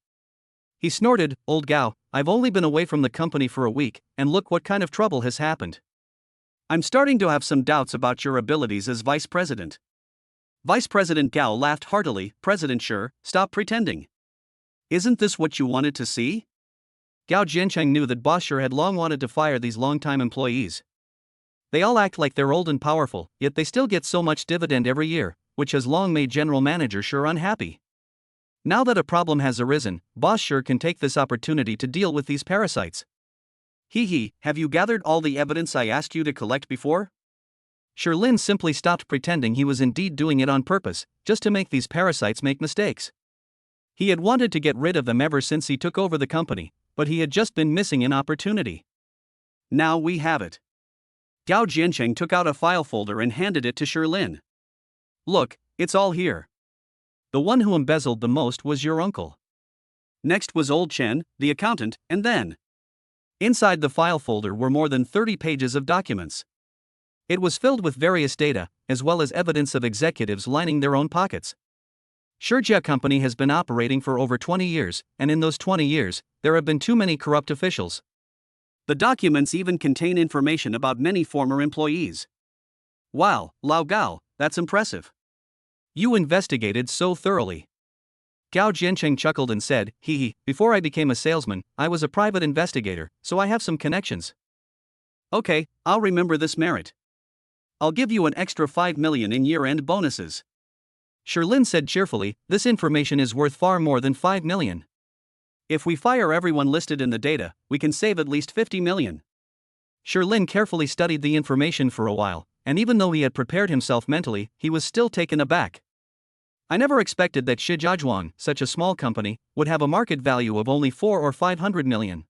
He snorted, Old Gao, I've only been away from the company for a week, and look what kind of trouble has happened. I'm starting to have some doubts about your abilities as Vice President. Vice President Gao laughed heartily. President Schur, stop pretending. Isn't this what you wanted to see? Gao Jiancheng knew that Boss Schur had long wanted to fire these long-time employees. They all act like they're old and powerful, yet they still get so much dividend every year, which has long made General Manager Schur unhappy. Now that a problem has arisen, Boss Schur can take this opportunity to deal with these parasites. Have you gathered all the evidence I asked you to collect before? Schur Lin simply stopped pretending he was indeed doing it on purpose, just to make these parasites make mistakes. He had wanted to get rid of them ever since he took over the company, but he had just been missing an opportunity. Now we have it. Gao Jiancheng took out a file folder and handed it to Schur Lin. Look, it's all here. The one who embezzled the most was your uncle. Next was Old Chen, the accountant, and then. Inside the file folder were more than 30 pages of documents. It was filled with various data, as well as evidence of executives lining their own pockets. Schurjia Company has been operating for over 20 years, and in those 20 years, there have been too many corrupt officials. The documents even contain information about many former employees. Wow, Lao Gao, that's impressive. You investigated so thoroughly. Gao Jiancheng chuckled and said, before I became a salesman, I was a private investigator, so I have some connections. Okay, I'll remember this merit. I'll give you an extra 5 million in year-end bonuses. Schur Lin said cheerfully, this information is worth far more than 5 million. If we fire everyone listed in the data, we can save at least 50 million. Schur Lin carefully studied the information for a while, and even though he had prepared himself mentally, he was still taken aback. I never expected that Shijiazhuang, such a small company, would have a market value of only 4 or 500 million.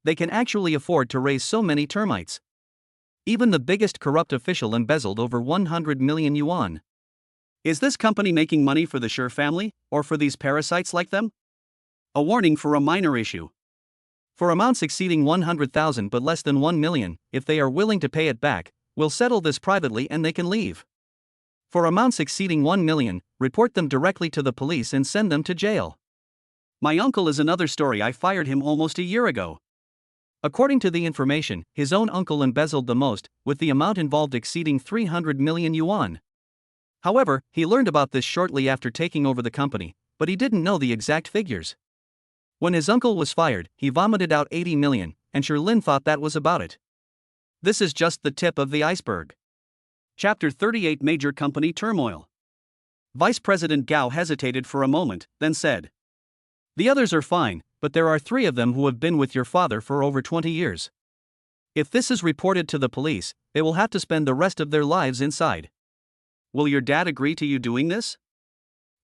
They can actually afford to raise so many termites. Even the biggest corrupt official embezzled over 100 million yuan. Is this company making money for the Schur family, or for these parasites like them? A warning for a minor issue. For amounts exceeding 100,000 but less than 1 million, if they are willing to pay it back, we'll settle this privately and they can leave. For amounts exceeding 1 million, report them directly to the police and send them to jail. My uncle is another story. I fired him almost a year ago. According to the information, his own uncle embezzled the most, with the amount involved exceeding 300 million yuan. However, he learned about this shortly after taking over the company, but he didn't know the exact figures. When his uncle was fired, he vomited out 80 million, and Schur Lin thought that was about it. This is just the tip of the iceberg. Chapter 38 Major Company Turmoil. Vice President Gao hesitated for a moment, then said, the others are fine, but there are 3 of them who have been with your father for over 20 years. If this is reported to the police, they will have to spend the rest of their lives inside. Will your dad agree to you doing this?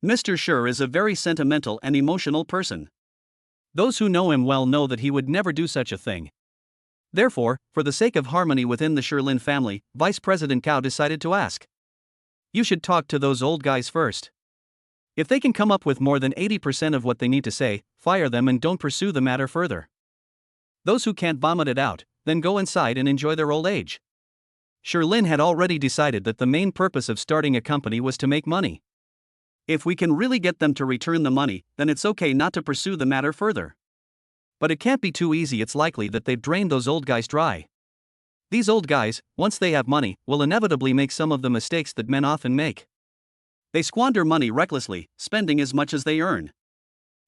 Mr. Schur is a very sentimental and emotional person. Those who know him well know that he would never do such a thing. Therefore, for the sake of harmony within the Schur Lin family, Vice President Gao decided to ask. You should talk to those old guys first. If they can come up with more than 80% of what they need to say, fire them and don't pursue the matter further. Those who can't vomit it out, then go inside and enjoy their old age. Schur Lin had already decided that the main purpose of starting a company was to make money. If we can really get them to return the money, then it's okay not to pursue the matter further. But it can't be too easy. It's likely that they've drained those old guys dry. These old guys, once they have money, will inevitably make some of the mistakes that men often make. They squander money recklessly, spending as much as they earn.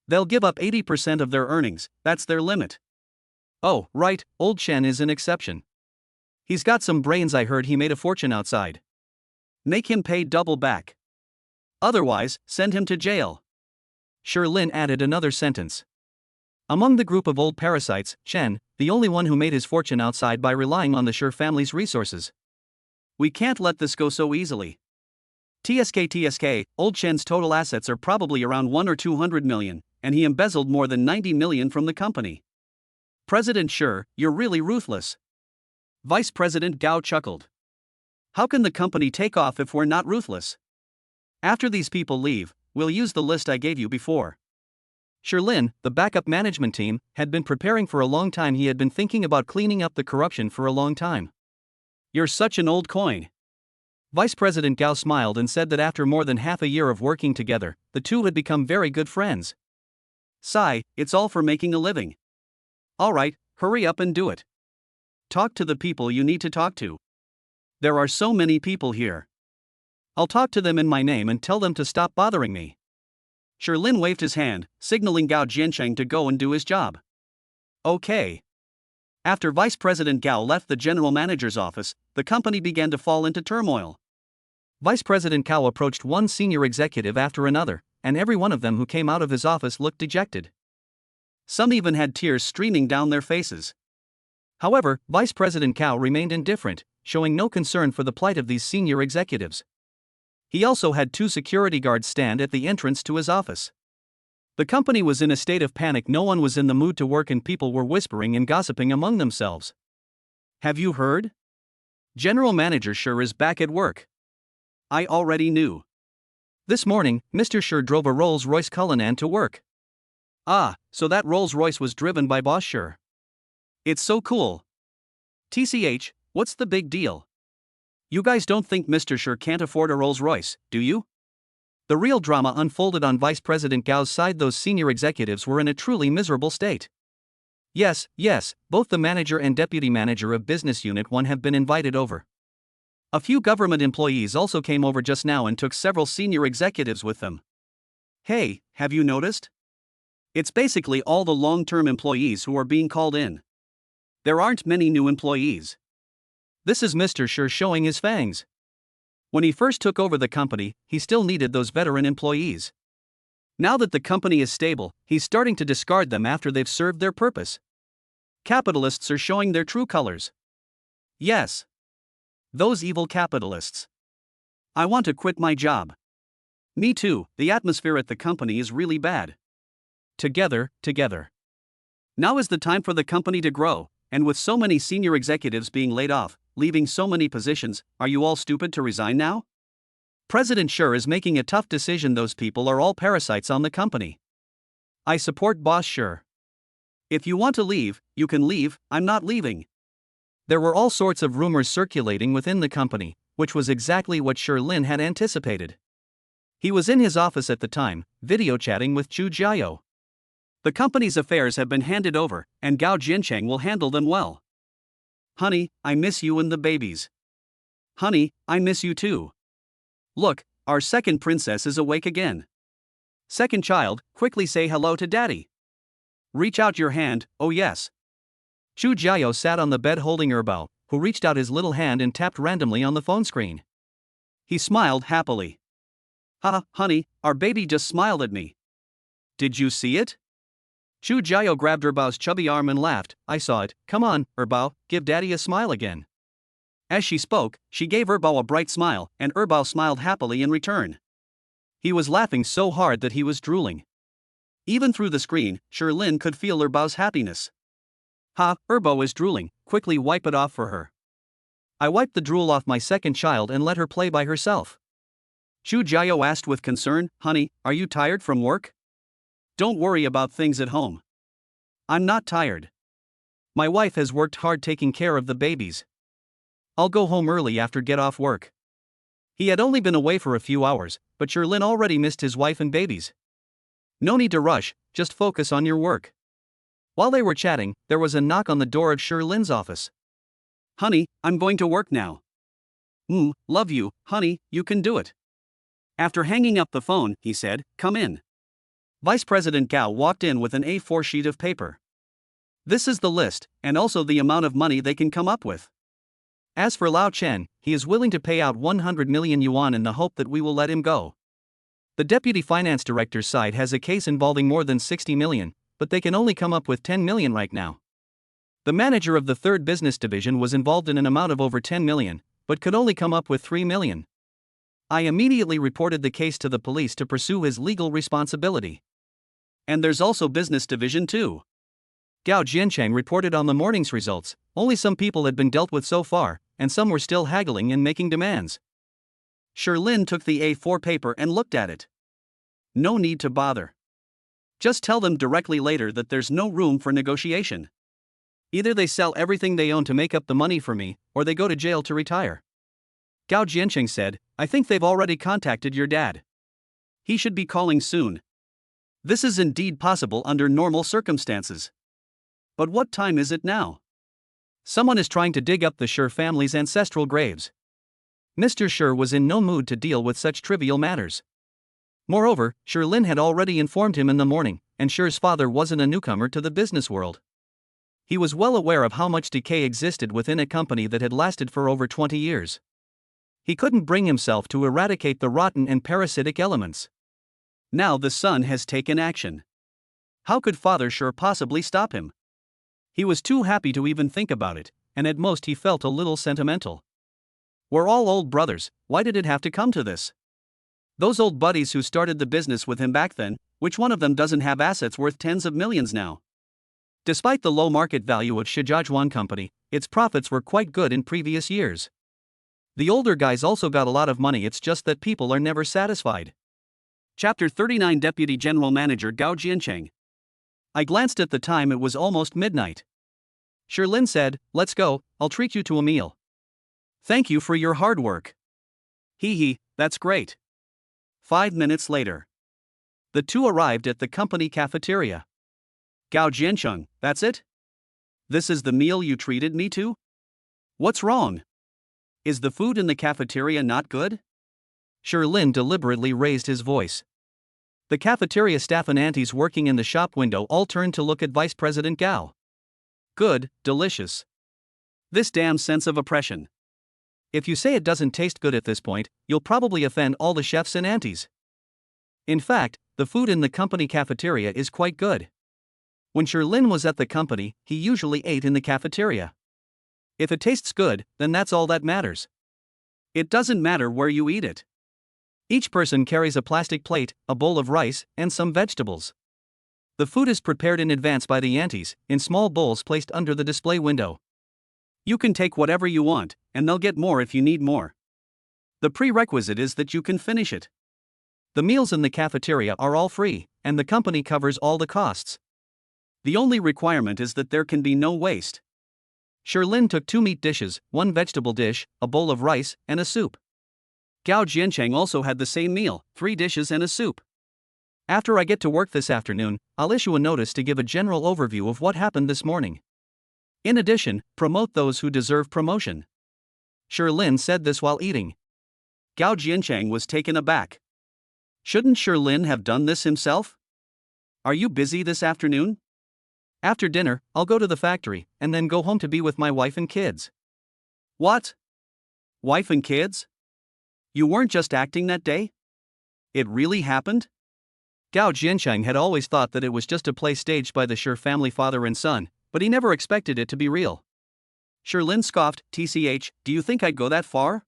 They'll give up 80% of their earnings, that's their limit. Oh, right, old Chen is an exception. He's got some brains. I heard he made a fortune outside. Make him pay double back. Otherwise, send him to jail. Lin added another sentence. Among the group of old parasites, Chen, the only one who made his fortune outside by relying on the Shi family's resources. We can't let this go so easily. TSK, old Chen's total assets are probably around 1 or 200 million, and he embezzled more than 90 million from the company. President Shi, you're really ruthless. Vice President Gao chuckled. How can the company take off if we're not ruthless? After these people leave, we'll use the list I gave you before. Lin, the backup management team, had been preparing for a long time. He had been thinking about cleaning up the corruption for a long time. You're such an old coin. Vice President Gao smiled and said that after more than half a year of working together, the two had become very good friends. Sigh, it's all for making a living. Alright, hurry up and do it. Talk to the people you need to talk to. There are so many people here. I'll talk to them in my name and tell them to stop bothering me. Lin waved his hand, signaling Gao Jiancheng to go and do his job. Okay. After Vice President Gao left the general manager's office, the company began to fall into turmoil. Vice President Gao approached one senior executive after another, and every one of them who came out of his office looked dejected. Some even had tears streaming down their faces. However, Vice President Gao remained indifferent, showing no concern for the plight of these senior executives. He also had 2 security guards stand at the entrance to his office. The company was in a state of panic. No one was in the mood to work and people were whispering and gossiping among themselves. Have you heard? General Manager Shi is back at work. I already knew. This morning, Mr. Shi drove a Rolls-Royce Cullinan to work. Ah, so that Rolls-Royce was driven by Boss Shi. It's so cool. TCH, what's the big deal? You guys don't think Mr. Shi can't afford a Rolls-Royce, do you? The real drama unfolded on Vice President Gao's side. Those senior executives were in a truly miserable state. Yes, both the manager and deputy manager of Business Unit 1 have been invited over. A few government employees also came over just now and took several senior executives with them. Hey, have you noticed? It's basically all the long-term employees who are being called in. There aren't many new employees. This is Mr. Shi showing his fangs. When he first took over the company, he still needed those veteran employees. Now that the company is stable, he's starting to discard them after they've served their purpose. Capitalists are showing their true colors. Yes. Those evil capitalists. I want to quit my job. Me too. The atmosphere at the company is really bad. Together. Now is the time for the company to grow, and with so many senior executives being laid off, leaving so many positions, are you all stupid to resign now? President Shi is making a tough decision. Those people are all parasites on the company. I support Boss Shi. If you want to leave, you can leave. I'm not leaving. There were all sorts of rumors circulating within the company, which was exactly what Lin had anticipated. He was in his office at the time, video chatting with Chu Jiao. The company's affairs have been handed over, and Gao Jiancheng will handle them well. Honey, I miss you and the babies. Honey, I miss you too. Look, our second princess is awake again. Second child, quickly say hello to daddy. Reach out your hand, oh yes. Chu Jiao sat on the bed holding Erbao, who reached out his little hand and tapped randomly on the phone screen. He smiled happily. Ha, honey, our baby just smiled at me. Did you see it? Chu Jiao grabbed Erbao's chubby arm and laughed. I saw it. Come on, Erbao, give daddy a smile again. As she spoke, she gave Erbao a bright smile, and Erbao smiled happily in return. He was laughing so hard that he was drooling. Even through the screen, Lin could feel Erbao's happiness. Ha, Erbao is drooling, quickly wipe it off for her. I wiped the drool off my second child and let her play by herself. Chu Jiao asked with concern, honey, are you tired from work? Don't worry about things at home. I'm not tired. My wife has worked hard taking care of the babies. I'll go home early after get off work. He had only been away for a few hours, but Lin already missed his wife and babies. No need to rush, just focus on your work. While they were chatting, there was a knock on the door of Sherlin's office. Honey, I'm going to work now. Love you, honey, you can do it. After hanging up the phone, he said, come in. Vice President Gao walked in with an A4 sheet of paper. This is the list, and also the amount of money they can come up with. As for Lao Chen, he is willing to pay out 100 million yuan in the hope that we will let him go. The deputy finance director's side has a case involving more than 60 million, but they can only come up with 10 million right now. The manager of the third business division was involved in an amount of over 10 million, but could only come up with 3 million. I immediately reported the case to the police to pursue his legal responsibility. And there's also business division too. Gao Jiancheng reported on the morning's results. Only some people had been dealt with so far, and some were still haggling and making demands. Sherlin took the A4 paper and looked at it. No need to bother. Just tell them directly later that there's no room for negotiation. Either they sell everything they own to make up the money for me, or they go to jail to retire. Gao Jiancheng said, I think they've already contacted your dad. He should be calling soon. This is indeed possible under normal circumstances. But what time is it now? Someone is trying to dig up the Sher family's ancestral graves. Mr. Sher was in no mood to deal with such trivial matters. Moreover, Sherlin had already informed him in the morning, and Sher's father wasn't a newcomer to the business world. He was well aware of how much decay existed within a company that had lasted for over 20 years. He couldn't bring himself to eradicate the rotten and parasitic elements. Now the son has taken action. How could Father Sher possibly stop him? He was too happy to even think about it, and at most he felt a little sentimental. We're all old brothers, why did it have to come to this? Those old buddies who started the business with him back then, which one of them doesn't have assets worth tens of millions now? Despite the low market value of Shijiazhuan Company, its profits were quite good in previous years. The older guys also got a lot of money, it's just that people are never satisfied. Chapter 39 Deputy General Manager Gao Jiancheng. I glanced at the time, it was almost midnight. Sherlin said, let's go, I'll treat you to a meal. Thank you for your hard work. Hee, that's great. 5 minutes later. The two arrived at the company cafeteria. Gao Jiancheng, that's it? This is the meal you treated me to? What's wrong? Is the food in the cafeteria not good? Sherlin deliberately raised his voice. The cafeteria staff and aunties working in the shop window all turned to look at Vice President Gao. Good, delicious. This damn sense of oppression. If you say it doesn't taste good at this point, you'll probably offend all the chefs and aunties. In fact, the food in the company cafeteria is quite good. When Sherlin was at the company, he usually ate in the cafeteria. If it tastes good, then that's all that matters. It doesn't matter where you eat it. Each person carries a plastic plate, a bowl of rice, and some vegetables. The food is prepared in advance by the aunties, in small bowls placed under the display window. You can take whatever you want, and they'll get more if you need more. The prerequisite is that you can finish it. The meals in the cafeteria are all free, and the company covers all the costs. The only requirement is that there can be no waste. Sherlin took 2 meat dishes, 1 vegetable dish, a bowl of rice, and a soup. Gao Jiancheng also had the same meal, 3 dishes and a soup. After I get to work this afternoon, I'll issue a notice to give a general overview of what happened this morning. In addition, promote those who deserve promotion. Sherlin said this while eating. Gao Jiancheng was taken aback. Shouldn't Sherlin have done this himself? Are you busy this afternoon? After dinner, I'll go to the factory, and then go home to be with my wife and kids. What? Wife and kids? You weren't just acting that day? It really happened? Gao Jiancheng had always thought that it was just a play staged by the Sher family father and son, but he never expected it to be real. Sherlin scoffed, TCH, do you think I'd go that far?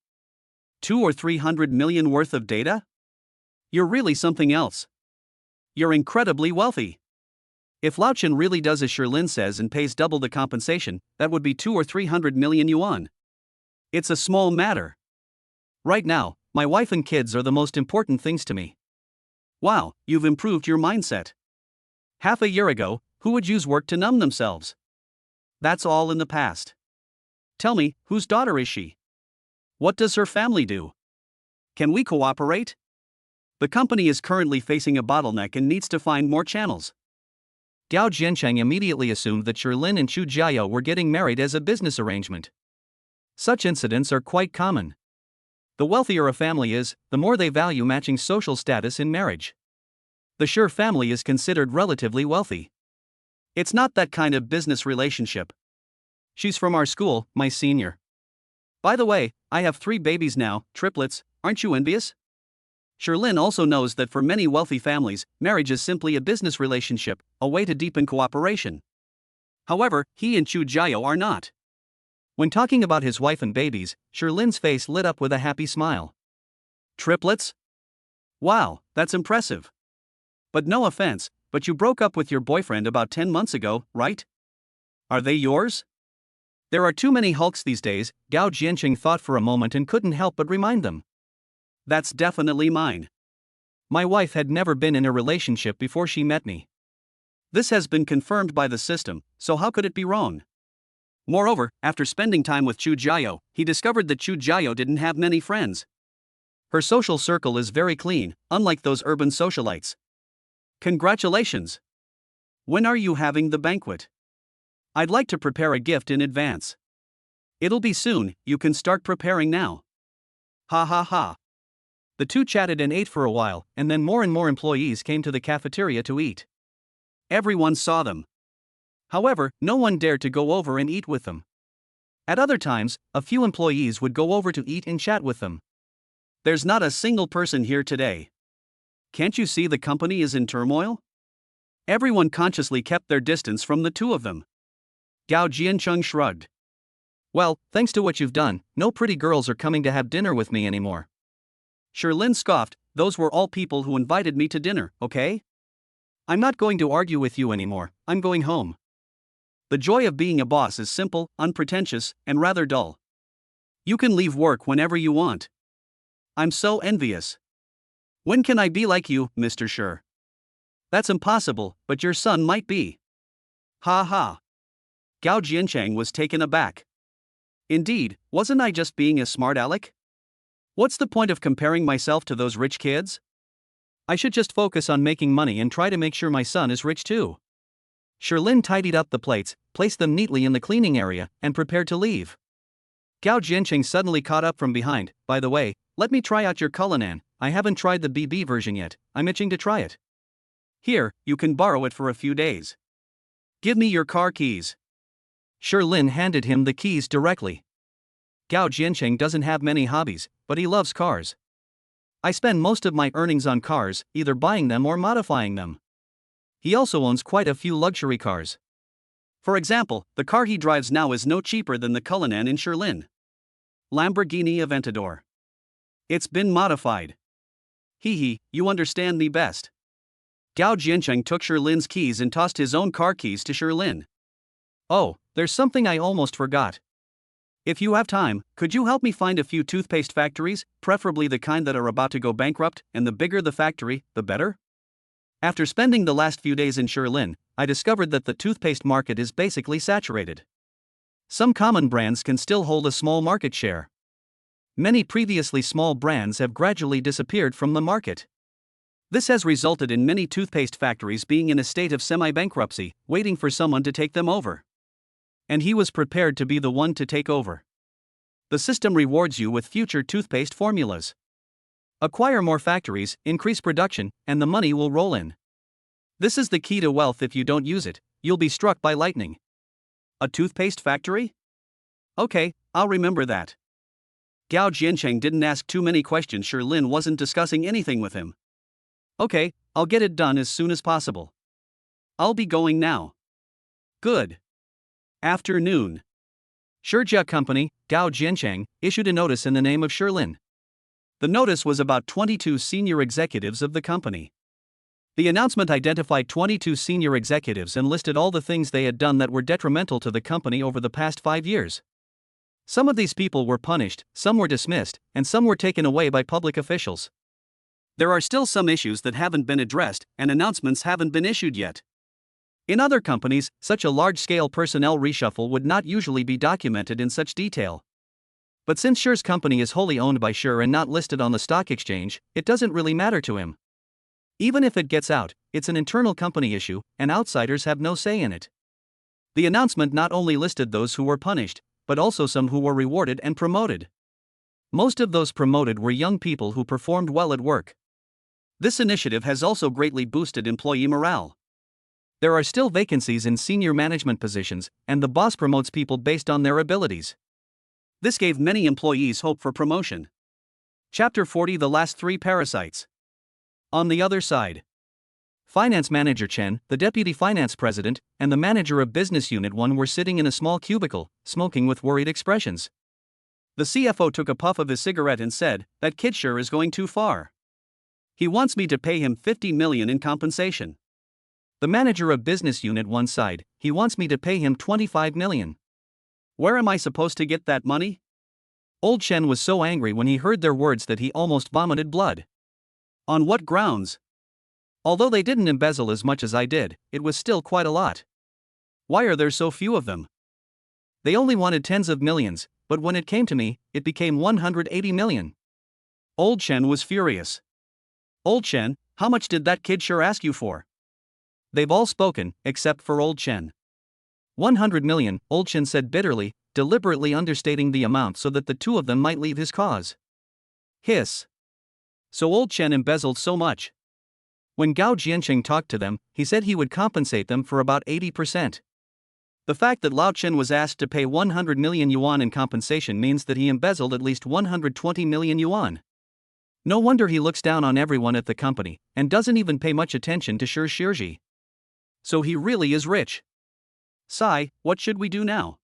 200 or 300 million worth of data? You're really something else. You're incredibly wealthy. If Lao Chen really does as Sherlin says and pays double the compensation, that would be 200 or 300 million yuan. It's a small matter. Right now, my wife and kids are the most important things to me. Wow, you've improved your mindset. Half a year ago, who would use work to numb themselves? That's all in the past. Tell me, whose daughter is she? What does her family do? Can we cooperate? The company is currently facing a bottleneck and needs to find more channels. Gao Jiancheng immediately assumed that Shirlin and Chu Jiao were getting married as a business arrangement. Such incidents are quite common. The wealthier a family is, the more they value matching social status in marriage. The Shi family is considered relatively wealthy. It's not that kind of business relationship. She's from our school, my senior. By the way, I have 3 babies now, triplets, aren't you envious? Shirlin also knows that for many wealthy families, marriage is simply a business relationship, a way to deepen cooperation. However, he and Chu Jiao are not. When talking about his wife and babies, Shirlin's face lit up with a happy smile. Triplets? Wow, that's impressive. But no offense, but you broke up with your boyfriend about 10 months ago, right? Are they yours? There are too many Hulks these days, Gao Jiancheng thought for a moment and couldn't help but remind them. That's definitely mine. My wife had never been in a relationship before she met me. This has been confirmed by the system, so how could it be wrong? Moreover, after spending time with Chu Jiao, he discovered that Chu Jiao didn't have many friends. Her social circle is very clean, unlike those urban socialites. Congratulations! When are you having the banquet? I'd like to prepare a gift in advance. It'll be soon, you can start preparing now. Ha ha ha. The two chatted and ate for a while, and then more and more employees came to the cafeteria to eat. Everyone saw them. However, no one dared to go over and eat with them. At other times, a few employees would go over to eat and chat with them. There's not a single person here today. Can't you see the company is in turmoil? Everyone consciously kept their distance from the two of them. Gao Jiancheng shrugged. Well, thanks to what you've done, no pretty girls are coming to have dinner with me anymore. Shirlin scoffed, those were all people who invited me to dinner, okay? I'm not going to argue with you anymore, I'm going home. The joy of being a boss is simple, unpretentious, and rather dull. You can leave work whenever you want. I'm so envious. When can I be like you, Mr. Shi? That's impossible, but your son might be. Ha ha. Gao Jiancheng was taken aback. Indeed, wasn't I just being a smart aleck? What's the point of comparing myself to those rich kids? I should just focus on making money and try to make sure my son is rich too. Shirlin tidied up the plates, placed them neatly in the cleaning area, and prepared to leave. Gao Jiancheng suddenly caught up from behind. By the way, let me try out your Cullinan, I haven't tried the BB version yet, I'm itching to try it. Here, you can borrow it for a few days. Give me your car keys. Shirlin handed him the keys directly. Gao Jiancheng doesn't have many hobbies, but he loves cars. I spend most of my earnings on cars, either buying them or modifying them. He also owns quite a few luxury cars. For example, the car he drives now is no cheaper than the Cullinan in Shirlin. Lamborghini Aventador. It's been modified. Hee, you understand me best. Gao Jiancheng took Shirlin's keys and tossed his own car keys to Shirlin. Oh, there's something I almost forgot. If you have time, could you help me find a few toothpaste factories, preferably the kind that are about to go bankrupt, and the bigger the factory, the better? After spending the last few days in Shirlin, I discovered that the toothpaste market is basically saturated. Some common brands can still hold a small market share. Many previously small brands have gradually disappeared from the market. This has resulted in many toothpaste factories being in a state of semi-bankruptcy, waiting for someone to take them over. And he was prepared to be the one to take over. The system rewards you with future toothpaste formulas. Acquire more factories, increase production, and the money will roll in. This is the key to wealth. If you don't use it, you'll be struck by lightning. A toothpaste factory? Okay, I'll remember that. Gao Jiancheng didn't ask too many questions. Shirlin wasn't discussing anything with him. Okay, I'll get it done as soon as possible. I'll be going now. Good. Afternoon. Shijia Company, Gao Jiancheng, issued a notice in the name of Shirlin. The notice was about 22 senior executives of the company. The announcement identified 22 senior executives and listed all the things they had done that were detrimental to the company over the past 5 years. Some of these people were punished, some were dismissed, and some were taken away by public officials. There are still some issues that haven't been addressed, and announcements haven't been issued yet. In other companies, such a large-scale personnel reshuffle would not usually be documented in such detail. But since Shi's company is wholly owned by Shi and not listed on the stock exchange, it doesn't really matter to him. Even if it gets out, it's an internal company issue, and outsiders have no say in it. The announcement not only listed those who were punished, but also some who were rewarded and promoted. Most of those promoted were young people who performed well at work. This initiative has also greatly boosted employee morale. There are still vacancies in senior management positions, and the boss promotes people based on their abilities. This gave many employees hope for promotion. Chapter 40: The Last Three Parasites. On the other side, Finance Manager Chen, the Deputy Finance President, and the Manager of Business Unit 1 were sitting in a small cubicle, smoking with worried expressions. The CFO took a puff of his cigarette and said, "That kid sure is going too far. He wants me to pay him 50 million in compensation." The Manager of Business Unit 1 sighed, "He wants me to pay him 25 million. Where am I supposed to get that money?" Old Chen was so angry when he heard their words that he almost vomited blood. On what grounds? Although they didn't embezzle as much as I did, it was still quite a lot. Why are there so few of them? They only wanted tens of millions, but when it came to me, it became 180 million. Old Chen was furious. "Old Chen, how much did that kid sure ask you for?" They've all spoken, except for Old Chen. 100 million, Old Chen said bitterly, deliberately understating the amount so that the two of them might leave his cause. Hiss. So Old Chen embezzled so much. When Gao Jianqing talked to them, he said he would compensate them for about 80%. The fact that Lao Chen was asked to pay 100 million yuan in compensation means that he embezzled at least 120 million yuan. No wonder he looks down on everyone at the company, and doesn't even pay much attention to Shi Shiji. So he really is rich. Sai, what should we do now?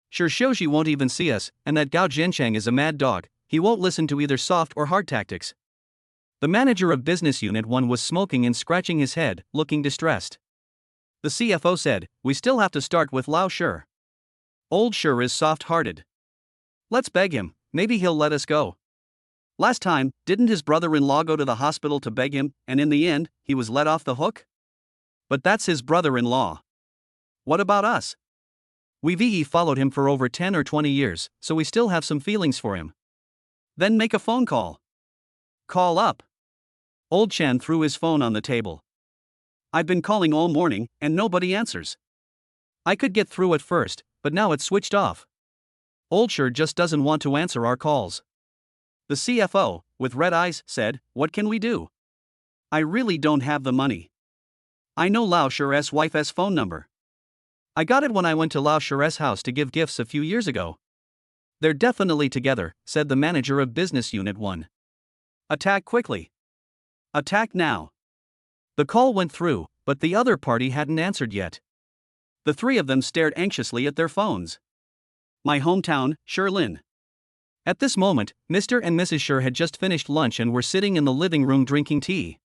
Shi Shiji won't even see us, and that Gao Jianqing is a mad dog. He won't listen to either soft or hard tactics. The Manager of Business Unit 1 was smoking and scratching his head, looking distressed. The CFO said, "We still have to start with Lao Shi. Old Shi is soft-hearted. Let's beg him, maybe he'll let us go." Last time, didn't his brother-in-law go to the hospital to beg him, and in the end, he was let off the hook? But that's his brother-in-law. What about us? We've followed him for over 10 or 20 years, so we still have some feelings for him. Then make a phone call. Call up. Old Chen threw his phone on the table. "I've been calling all morning, and nobody answers. I could get through at first, but now it's switched off. Old Shi just doesn't want to answer our calls." The CFO, with red eyes, said, "What can we do? I really don't have the money. I know Lao Shi's wife's phone number. I got it when I went to Lao Shi's house to give gifts a few years ago. They're definitely together," said the Manager of Business Unit 1. "Attack quickly. Attack now." The call went through, but the other party hadn't answered yet. The three of them stared anxiously at their phones. My hometown, Shilin. At this moment, Mr. and Mrs. Shi had just finished lunch and were sitting in the living room drinking tea.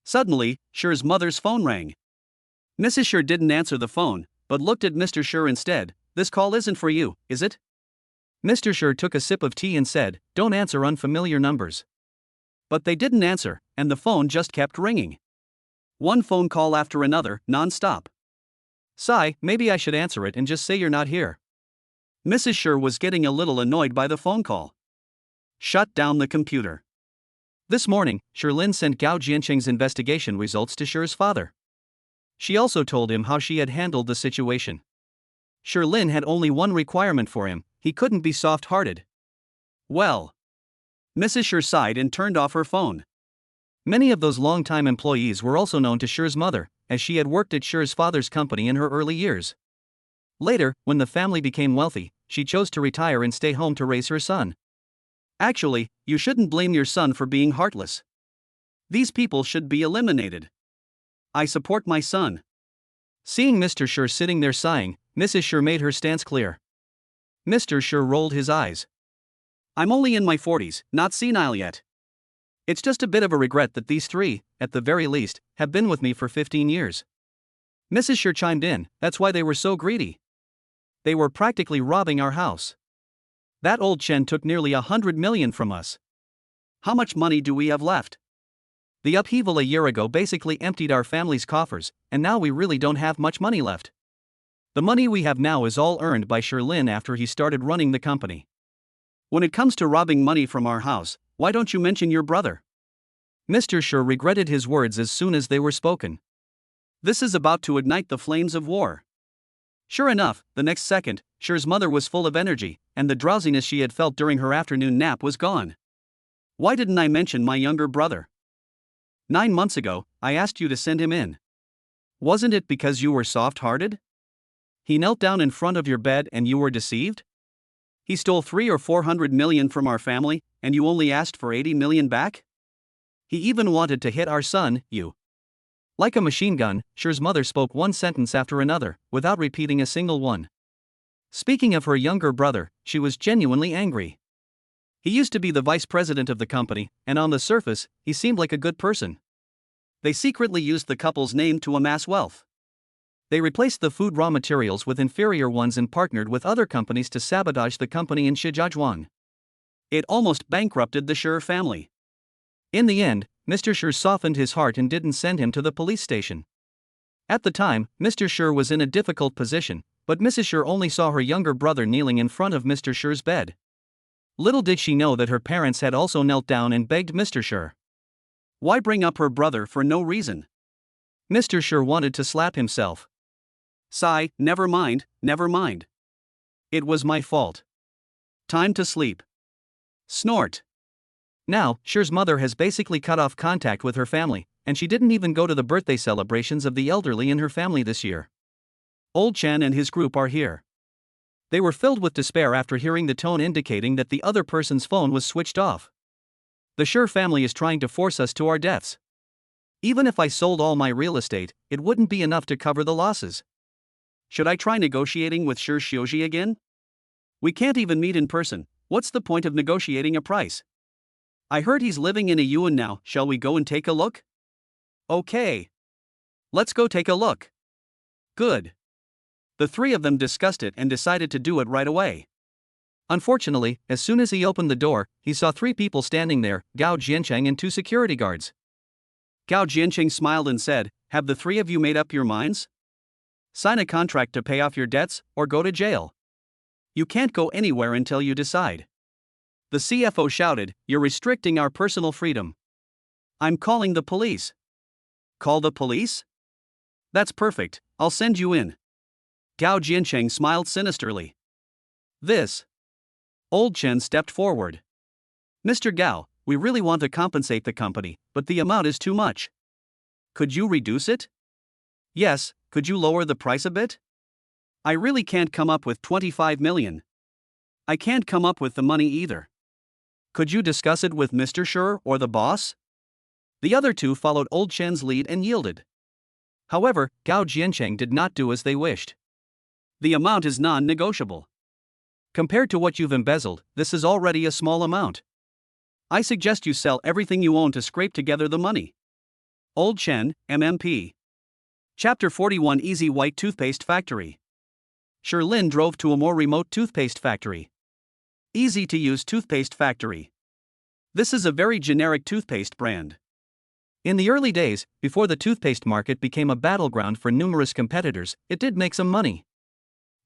Suddenly, Shi's mother's phone rang. Mrs. Shi didn't answer the phone, but looked at Mr. Shi instead. "This call isn't for you, is it?" Mr. Shi took a sip of tea and said, "Don't answer unfamiliar numbers." But they didn't answer, and the phone just kept ringing. One phone call after another, non-stop. "Sai, maybe I should answer it and just say you're not here." Mrs. Shi was getting a little annoyed by the phone call. Shut down the computer. This morning, Shilin sent Gao Jianqing's investigation results to Shi's father. She also told him how she had handled the situation. Shilin had only one requirement for him: he couldn't be soft-hearted. Well. Mrs. Shi sighed and turned off her phone. Many of those long-time employees were also known to Shi's mother, as she had worked at Shi's father's company in her early years. Later, when the family became wealthy, she chose to retire and stay home to raise her son. Actually, you shouldn't blame your son for being heartless. These people should be eliminated. I support my son. Seeing Mr. Shi sitting there sighing, Mrs. Shi made her stance clear. Mr. Shi rolled his eyes. "I'm only in my 40s, not senile yet. It's just a bit of a regret that these three, at the very least, have been with me for 15 years. Mrs. Shi chimed in, "That's why they were so greedy. They were practically robbing our house. That old Chen took nearly 100 million from us. How much money do we have left? The upheaval a year ago basically emptied our family's coffers, and now we really don't have much money left. The money we have now is all earned by Shilin after he started running the company. When it comes to robbing money from our house, why don't you mention your brother? Mr. Sher regretted his words as soon as they were spoken. This is about to ignite the flames of war. Sure enough, the next second, Sher's mother was full of energy, and the drowsiness she had felt during her afternoon nap was gone. Why didn't I mention my younger brother? 9 months ago, I asked you to send him in. Wasn't it because you were soft-hearted? He knelt down in front of your bed and you were deceived? He stole 3 or 400 million from our family, and you only asked for 80 million back? He even wanted to hit our son, you. Like a machine gun, Sher's mother spoke one sentence after another, without repeating a single one. Speaking of her younger brother, she was genuinely angry. He used to be the vice president of the company, and on the surface, he seemed like a good person. They secretly used the couple's name to amass wealth. They replaced the food raw materials with inferior ones and partnered with other companies to sabotage the company in Shijiazhuang. It almost bankrupted the Sher family. In the end, Mr. Sher softened his heart and didn't send him to the police station. At the time, Mr. Sher was in a difficult position, but Mrs. Sher only saw her younger brother kneeling in front of Mr. Sher's bed. Little did she know that her parents had also knelt down and begged Mr. Sher. Why bring up her brother for no reason? Mr. Sher wanted to slap himself. Sigh, never mind, never mind. It was my fault. Time to sleep. Snort. Now, Sher's mother has basically cut off contact with her family, and she didn't even go to the birthday celebrations of the elderly in her family this year. Old Chen and his group are here. They were filled with despair after hearing the tone indicating that the other person's phone was switched off. The Sher family is trying to force us to our deaths. Even if I sold all my real estate, it wouldn't be enough to cover the losses. Should I try negotiating with Sher Xiuji again? We can't even meet in person. What's the point of negotiating a price? I heard he's living in a yuan now. Shall we go and take a look? Okay. Let's go take a look. Good. The three of them discussed it and decided to do it right away. Unfortunately, as soon as he opened the door, he saw 3 people standing there, Gao Jiancheng and 2 security guards. Gao Jiancheng smiled and said, "Have the 3 of you made up your minds? Sign a contract to pay off your debts, or go to jail. You can't go anywhere until you decide." The CFO shouted, "You're restricting our personal freedom. I'm calling the police." Call the police? That's perfect, I'll send you in. Gao Jiancheng smiled sinisterly. This. Old Chen stepped forward. Mr. Gao, we really want to compensate the company, but the amount is too much. Could you reduce it? Yes, could you lower the price a bit? I really can't come up with 25 million. I can't come up with the money either. Could you discuss it with Mr. Sher or the boss? The other 2 followed Old Chen's lead and yielded. However, Gao Jiancheng did not do as they wished. The amount is non-negotiable. Compared to what you've embezzled, this is already a small amount. I suggest you sell everything you own to scrape together the money. Old Chen, MMP. Chapter 41 Easy White Toothpaste Factory. Sher Lin drove to a more remote toothpaste factory. Easy-to-use toothpaste factory. This is a very generic toothpaste brand. In the early days, before the toothpaste market became a battleground for numerous competitors, it did make some money.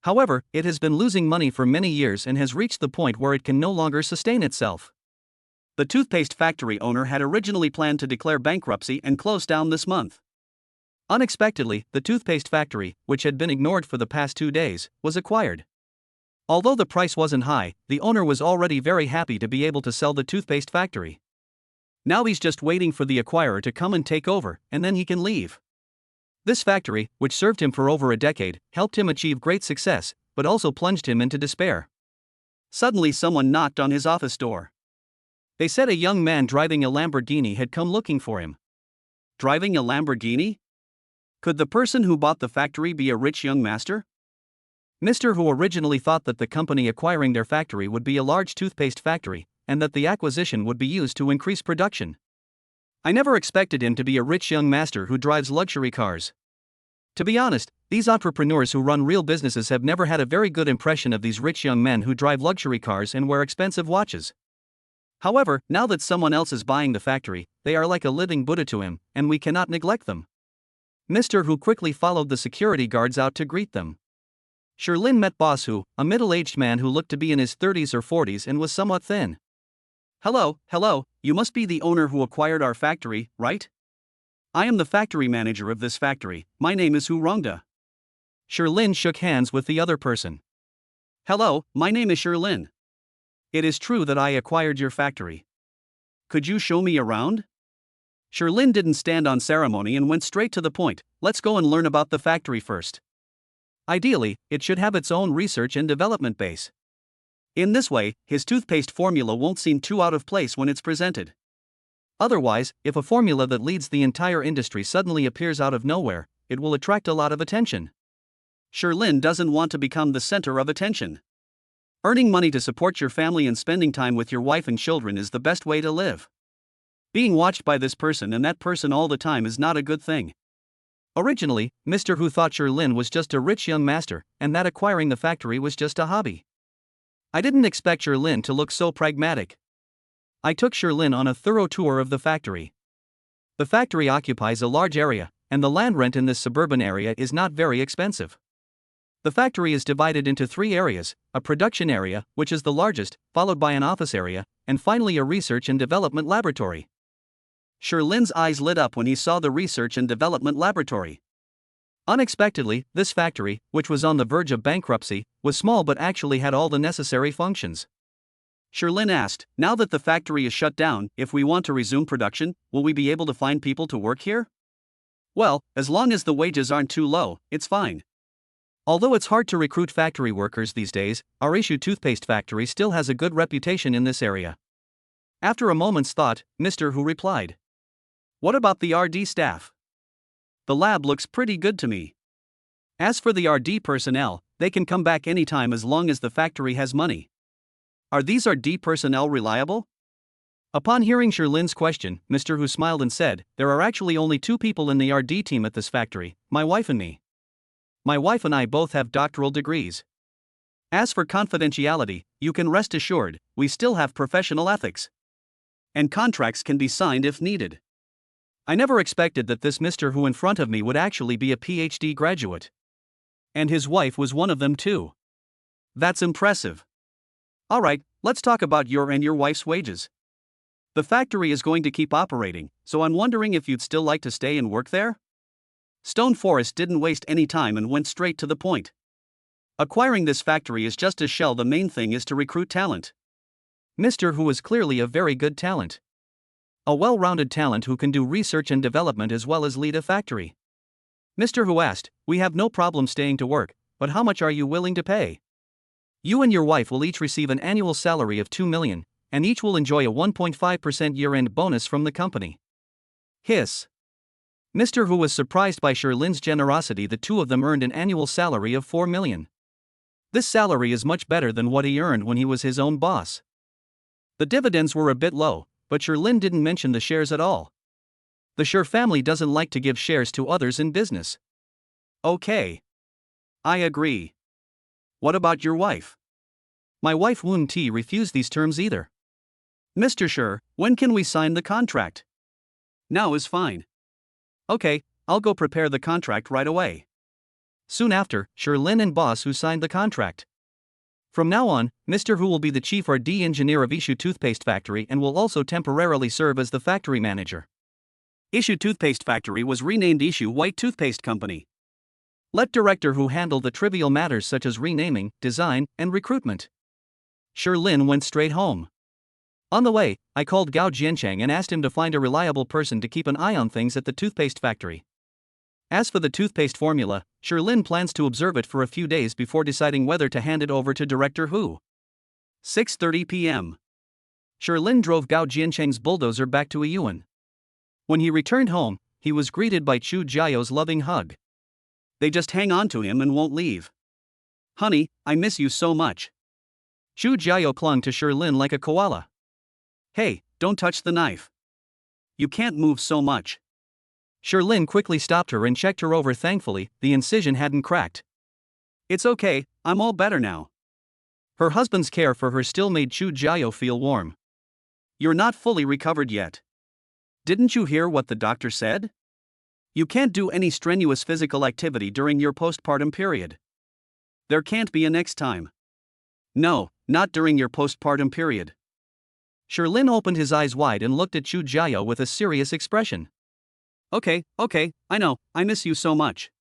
However, it has been losing money for many years and has reached the point where it can no longer sustain itself. The toothpaste factory owner had originally planned to declare bankruptcy and close down this month. Unexpectedly, the toothpaste factory, which had been ignored for the past 2 days, was acquired. Although the price wasn't high, the owner was already very happy to be able to sell the toothpaste factory. Now he's just waiting for the acquirer to come and take over, and then he can leave. This factory, which served him for over a decade, helped him achieve great success, but also plunged him into despair. Suddenly someone knocked on his office door. They said a young man driving a Lamborghini had come looking for him. Driving a Lamborghini? Could the person who bought the factory be a rich young master? Mr. Who originally thought that the company acquiring their factory would be a large toothpaste factory, and that the acquisition would be used to increase production. I never expected him to be a rich young master who drives luxury cars. To be honest, these entrepreneurs who run real businesses have never had a very good impression of these rich young men who drive luxury cars and wear expensive watches. However, now that someone else is buying the factory, they are like a living Buddha to him, and we cannot neglect them. Mr. Hu quickly followed the security guards out to greet them. Sher Lin met Boss Hu, a middle-aged man who looked to be in his 30s or 40s and was somewhat thin. Hello, you must be the owner who acquired our factory, right? I am the factory manager of this factory, my name is Hu Rongda. Sherlin shook hands with the other person. Hello, my name is Sherlin. It is true that I acquired your factory. Could you show me around? Sherlin didn't stand on ceremony and went straight to the point. Let's go and learn about the factory first. Ideally, it should have its own research and development base. In this way, his toothpaste formula won't seem too out of place when it's presented. Otherwise, if a formula that leads the entire industry suddenly appears out of nowhere, it will attract a lot of attention. Sherlin doesn't want to become the center of attention. Earning money to support your family and spending time with your wife and children is the best way to live. Being watched by this person and that person all the time is not a good thing. Originally, Mr. Hu thought Sherlin was just a rich young master, and that acquiring the factory was just a hobby. I didn't expect Sherlin to look so pragmatic. I took Sherlin on a thorough tour of the factory. The factory occupies a large area, and the land rent in this suburban area is not very expensive. The factory is divided into 3 areas, a production area, which is the largest, followed by an office area, and finally a research and development laboratory. Sherlin's eyes lit up when he saw the research and development laboratory. Unexpectedly, this factory, which was on the verge of bankruptcy, was small but actually had all the necessary functions. Sherlin asked, now that the factory is shut down, if we want to resume production, will we be able to find people to work here? Well, as long as the wages aren't too low, it's fine. Although it's hard to recruit factory workers these days, our Issue toothpaste factory still has a good reputation in this area. After a moment's thought, Mr. Hu replied. What about the RD staff? The lab looks pretty good to me. As for the RD personnel, they can come back anytime as long as the factory has money. Are these RD personnel reliable? Upon hearing Sherlin's question, Mr. Hu smiled and said, there are actually only 2 people in the RD team at this factory, my wife and me. My wife and I both have doctoral degrees. As for confidentiality, you can rest assured, we still have professional ethics. And contracts can be signed if needed. I never expected that this Mr. Hu in front of me would actually be a PhD graduate. And his wife was one of them too. That's impressive. Alright, let's talk about your and your wife's wages. The factory is going to keep operating, so I'm wondering if you'd still like to stay and work there? Stone Forest didn't waste any time and went straight to the point. Acquiring this factory is just a shell, the main thing is to recruit talent. Mr. Hu is clearly a very good talent. A well-rounded talent who can do research and development as well as lead a factory. Mr. Hu asked, we have no problem staying to work, but how much are you willing to pay? You and your wife will each receive an annual salary of 2 million, and each will enjoy a 1.5% year-end bonus from the company. Hiss. Mr. Hu was surprised by Sherlin's generosity. The 2 of them earned an annual salary of 4 million. This salary is much better than what he earned when he was his own boss. The dividends were a bit low, but Sherlin didn't mention the shares at all. The Sher family doesn't like to give shares to others in business. Okay. I agree. What about your wife? My wife Woon T refused these terms either. Mr. Sher, when can we sign the contract? Now is fine. Okay, I'll go prepare the contract right away. Soon after, Sherlin and Boss Hu signed the contract. From now on, Mr. Hu will be the chief RD engineer of Issue Toothpaste Factory and will also temporarily serve as the factory manager. Issue Toothpaste Factory was renamed Issue White Toothpaste Company. Let Director Hu handle the trivial matters such as renaming, design, and recruitment. Sherlin went straight home. On the way, I called Gao Jianchang and asked him to find a reliable person to keep an eye on things at the toothpaste factory. As for the toothpaste formula, Sherlin plans to observe it for a few days before deciding whether to hand it over to Director Hu. 6:30 p.m. Sherlin drove Gao Jiancheng's bulldozer back to Yuan. When he returned home, he was greeted by Chu Jiao's loving hug. They just hang on to him and won't leave. Honey, I miss you so much. Chu Jiao clung to Sherlin like a koala. Hey, don't touch the knife. You can't move so much. Sherlin quickly stopped her and checked her over. Thankfully, the incision hadn't cracked. It's okay, I'm all better now. Her husband's care for her still made Chu Jiao feel warm. You're not fully recovered yet. Didn't you hear what the doctor said? You can't do any strenuous physical activity during your postpartum period. There can't be a next time. No, not during your postpartum period. Sherlin opened his eyes wide and looked at Chu Jiao with a serious expression. Okay, I know, I miss you so much.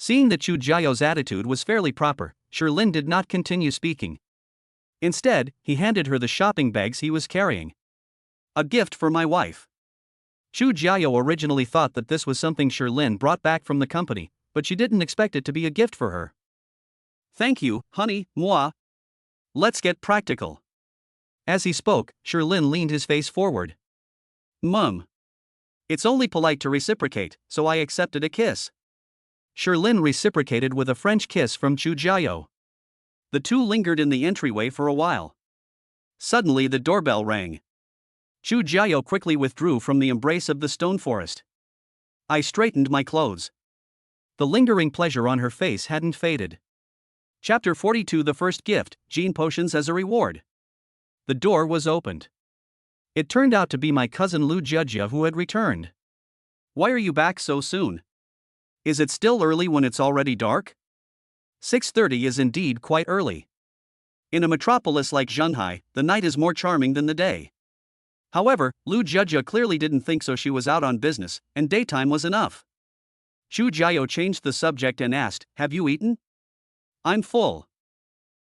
Seeing that Chu Jiao's attitude was fairly proper, Sherlin did not continue speaking. Instead, he handed her the shopping bags he was carrying. A gift for my wife. Chu Jiao originally thought that this was something Sherlin brought back from the company, but she didn't expect it to be a gift for her. Thank you, honey, moi. Let's get practical. As he spoke, Sherlin leaned his face forward. Mum. It's only polite to reciprocate, so I accepted a kiss. Sherlin reciprocated with a French kiss from Chu Jiao. The two lingered in the entryway for a while. Suddenly the doorbell rang. Chu Jiao quickly withdrew from the embrace of the stone forest. I straightened my clothes. The lingering pleasure on her face hadn't faded. Chapter 42 The First Gift, Gene Potions as a Reward. The door was opened. It turned out to be my cousin Lu Jia who had returned. Why are you back so soon? Is it still early when it's already dark? 6:30 is indeed quite early. In a metropolis like Shanghai, the night is more charming than the day. However, Lu Jia clearly didn't think so. She was out on business, and daytime was enough. Chu Jiao changed the subject and asked, "Have you eaten?" "I'm full."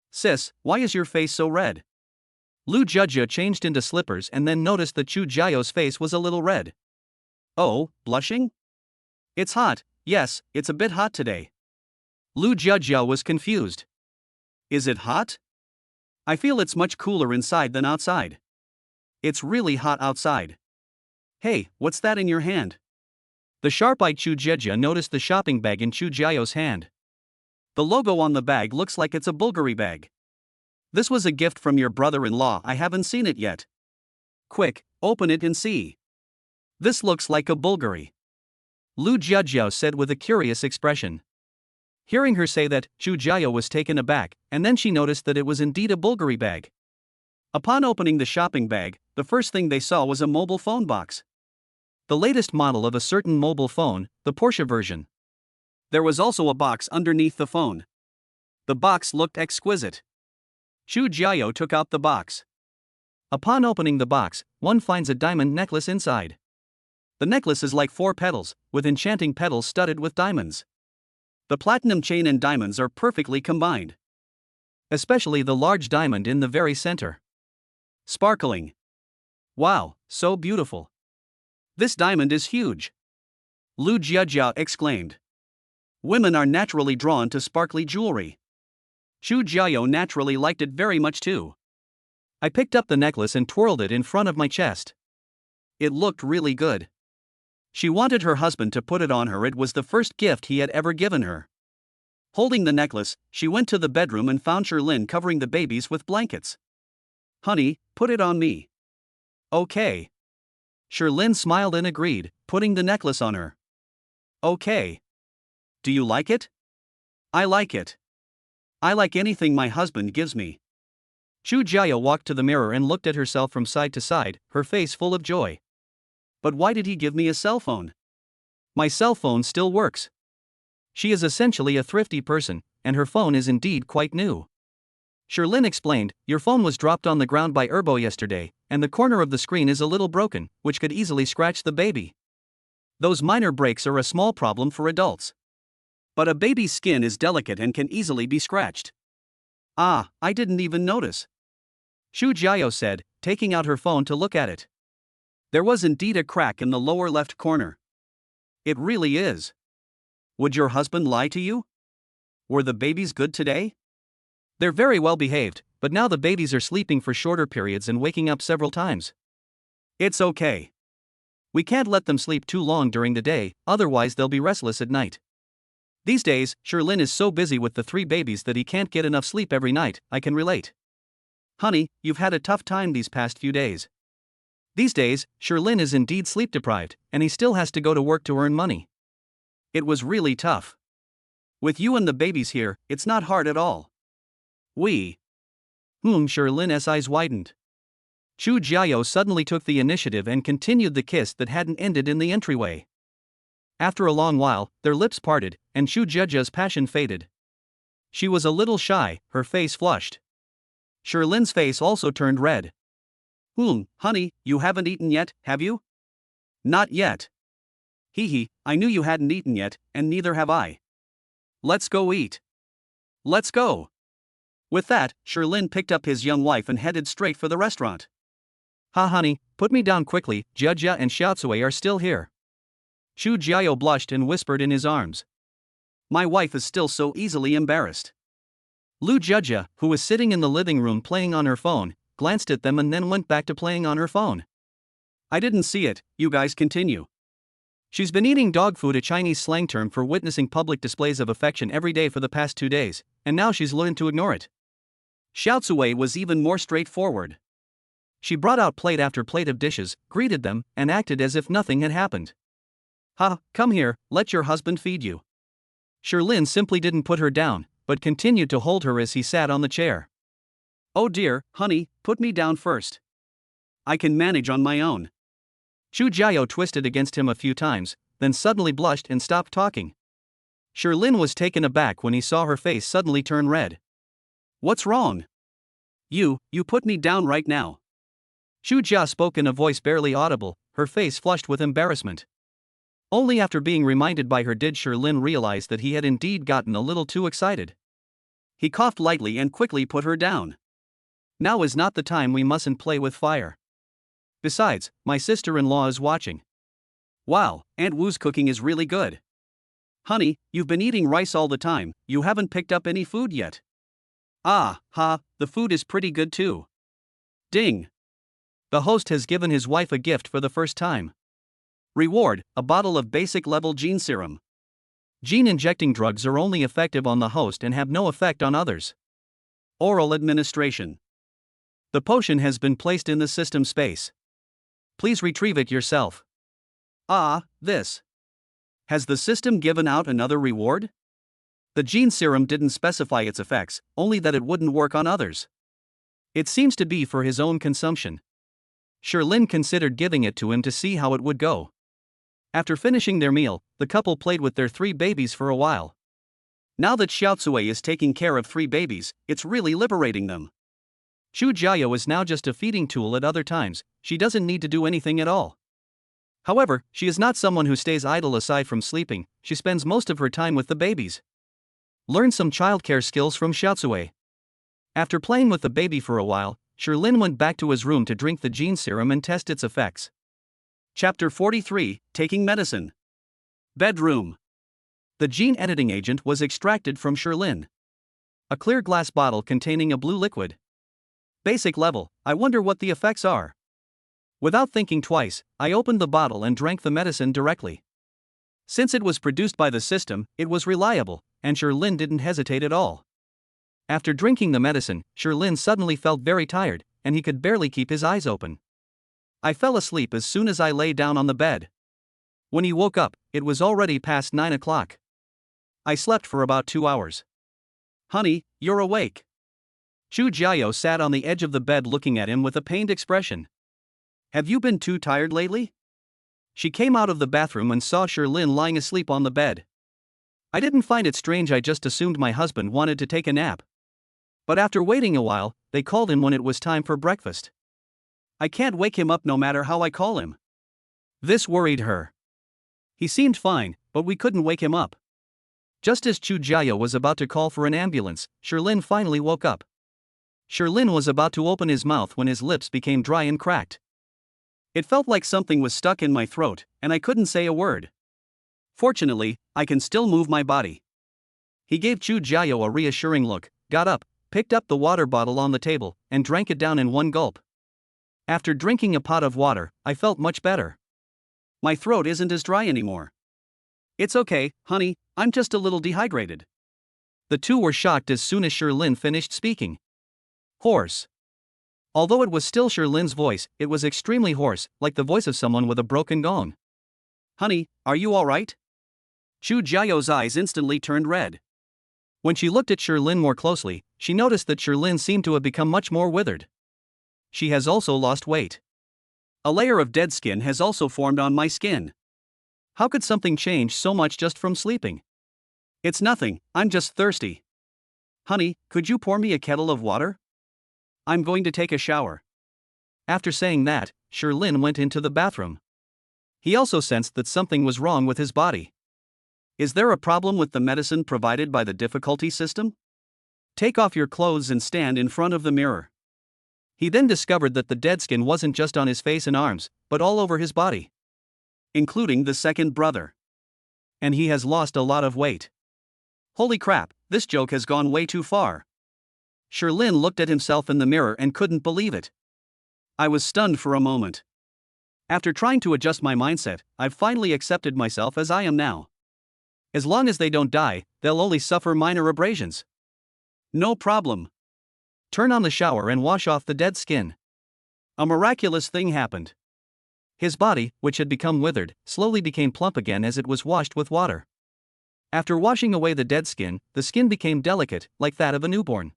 "Sis, why is your face so red?" Lu Jia changed into slippers and then noticed that Chu Jiao's face was a little red. "Oh, blushing?" "It's hot, yes, it's a bit hot today." Lu Jia was confused. "Is it hot? I feel it's much cooler inside than outside." "It's really hot outside." "Hey, what's that in your hand?" The sharp-eyed Chu Jia noticed the shopping bag in Chu Jiao's hand. "The logo on the bag looks like it's a Bulgari bag. This was a gift from your brother-in-law. I haven't seen it yet." "Quick, open it and see." "This looks like a Bulgari," Lu Jia said with a curious expression. Hearing her say that, Chu Jiao was taken aback, and then she noticed that it was indeed a Bulgari bag. Upon opening the shopping bag, the first thing they saw was a mobile phone box. The latest model of a certain mobile phone, the Porsche version. There was also a box underneath the phone. The box looked exquisite. Chu Jiao took out the box. Upon opening the box, one finds a diamond necklace inside. The necklace is like 4 petals, with enchanting petals studded with diamonds. The platinum chain and diamonds are perfectly combined. Especially the large diamond in the very center. Sparkling. Wow, so beautiful. This diamond is huge. Lu Jia exclaimed. Women are naturally drawn to sparkly jewelry. Chu Jiao naturally liked it very much too. I picked up the necklace and twirled it in front of my chest. It looked really good. She wanted her husband to put it on her. It was the first gift he had ever given her. Holding the necklace, she went to the bedroom and found Sherlin covering the babies with blankets. "Honey, put it on me." "Okay." Sherlin smiled and agreed, putting the necklace on her. "Okay. Do you like it?" "I like it. I like anything my husband gives me." Chu Jiao walked to the mirror and looked at herself from side to side, her face full of joy. "But why did he give me a cell phone?" "My cell phone still works." She is essentially a thrifty person, and her phone is indeed quite new. Sherlin explained, "Your phone was dropped on the ground by Erbo yesterday, and the corner of the screen is a little broken, which could easily scratch the baby. Those minor breaks are a small problem for adults. But a baby's skin is delicate and can easily be scratched." "Ah, I didn't even notice," Chu Jiao said, taking out her phone to look at it. There was indeed a crack in the lower left corner. "It really is. Would your husband lie to you? Were the babies good today?" "They're very well behaved, but now the babies are sleeping for shorter periods and waking up several times." "It's okay. We can't let them sleep too long during the day, otherwise they'll be restless at night. These days, Sherlin is so busy with the 3 babies that he can't get enough sleep every night. I can relate." "Honey, you've had a tough time these past few days." These days, Sherlin is indeed sleep deprived, and he still has to go to work to earn money. "It was really tough. With you and the babies here, it's not hard at all." Sherlin's eyes widened. Chu Jiao suddenly took the initiative and continued the kiss that hadn't ended in the entryway. After a long while, their lips parted, and Chu Jia's passion faded. She was a little shy, her face flushed. Sherlin's face also turned red. Honey, you haven't eaten yet, have you? Not yet. Hee, I knew you hadn't eaten yet, and neither have I. Let's go eat. Let's go. With that, Sherlin picked up his young wife and headed straight for the restaurant. Ha honey, put me down quickly, Jia and Xiaocui are still here. Chu Jiao blushed and whispered in his arms. My wife is still so easily embarrassed. Lu Jia, who was sitting in the living room playing on her phone, glanced at them and then went back to playing on her phone. I didn't see it, you guys continue. She's been eating dog food, a Chinese slang term for witnessing public displays of affection every day for the past 2 days, and now she's learned to ignore it. Xiaocui was even more straightforward. She brought out plate after plate of dishes, greeted them, and acted as if nothing had happened. Ha, come here, let your husband feed you. Sherlin simply didn't put her down, but continued to hold her as he sat on the chair. Oh dear, honey, put me down first. I can manage on my own. Chu Jiao twisted against him a few times, then suddenly blushed and stopped talking. Sherlin was taken aback when he saw her face suddenly turn red. What's wrong? You put me down right now. Chu Jia spoke in a voice barely audible, her face flushed with embarrassment. Only after being reminded by her did Sherlin realize that he had indeed gotten a little too excited. He coughed lightly and quickly put her down. Now is not the time, we mustn't play with fire. Besides, my sister-in-law is watching. Wow, Aunt Wu's cooking is really good. Honey, you've been eating rice all the time, you haven't picked up any food yet. The food is pretty good too. Ding. The host has given his wife a gift for the first time. Reward, a bottle of basic level gene serum. Gene-injecting drugs are only effective on the host and have no effect on others. Oral administration. The potion has been placed in the system space. Please retrieve it yourself. This. Has the system given out another reward? The gene serum didn't specify its effects, only that it wouldn't work on others. It seems to be for his own consumption. Sherlin considered giving it to him to see how it would go. After finishing their meal, the couple played with their 3 babies for a while. Now that Xiaocui is taking care of 3 babies, it's really liberating them. Chu Jiao is now just a feeding tool at other times, she doesn't need to do anything at all. However, she is not someone who stays idle aside from sleeping, she spends most of her time with the babies. Learn some childcare skills from Xiaocui. After playing with the baby for a while, Sherlin went back to his room to drink the gene serum and test its effects. Chapter 43, Taking Medicine. Bedroom. The gene editing agent was extracted from Sherlin. A clear glass bottle containing a blue liquid. Basic level, I wonder what the effects are. Without thinking twice, I opened the bottle and drank the medicine directly. Since it was produced by the system, it was reliable, and Sherlin didn't hesitate at all. After drinking the medicine, Sherlin suddenly felt very tired, and he could barely keep his eyes open. I fell asleep as soon as I lay down on the bed. When he woke up, it was already past 9 o'clock. I slept for about 2 hours. Honey, you're awake. Chu Jiao sat on the edge of the bed looking at him with a pained expression. Have you been too tired lately? She came out of the bathroom and saw Sherlin lying asleep on the bed. I didn't find it strange, I just assumed my husband wanted to take a nap. But after waiting a while, they called him when it was time for breakfast. I can't wake him up no matter how I call him. This worried her. He seemed fine, but we couldn't wake him up. Just as Chu Jiao was about to call for an ambulance, Sherlin finally woke up. Sherlin was about to open his mouth when his lips became dry and cracked. It felt like something was stuck in my throat, and I couldn't say a word. Fortunately, I can still move my body. He gave Chu Jiao a reassuring look, got up, picked up the water bottle on the table, and drank it down in one gulp. After drinking a pot of water, I felt much better. My throat isn't as dry anymore. It's okay, honey, I'm just a little dehydrated. The two were shocked as soon as Sherlin finished speaking. Hoarse. Although it was still Sherlin's voice, it was extremely hoarse, like the voice of someone with a broken gong. Honey, are you alright? Chu Jiao's eyes instantly turned red. When she looked at Sherlin more closely, she noticed that Sherlin seemed to have become much more withered. She has also lost weight. A layer of dead skin has also formed on my skin. How could something change so much just from sleeping? It's nothing, I'm just thirsty. Honey, could you pour me a kettle of water? I'm going to take a shower. After saying that, Sherlin went into the bathroom. He also sensed that something was wrong with his body. Is there a problem with the medicine provided by the difficulty system? Take off your clothes and stand in front of the mirror. He then discovered that the dead skin wasn't just on his face and arms, but all over his body, including the second brother. And he has lost a lot of weight. Holy crap, this joke has gone way too far. Sherlin looked at himself in the mirror and couldn't believe it. I was stunned for a moment. After trying to adjust my mindset, I've finally accepted myself as I am now. As long as they don't die, they'll only suffer minor abrasions. No problem. Turn on the shower and wash off the dead skin. A miraculous thing happened. His body, which had become withered, slowly became plump again as it was washed with water. After washing away the dead skin, the skin became delicate, like that of a newborn.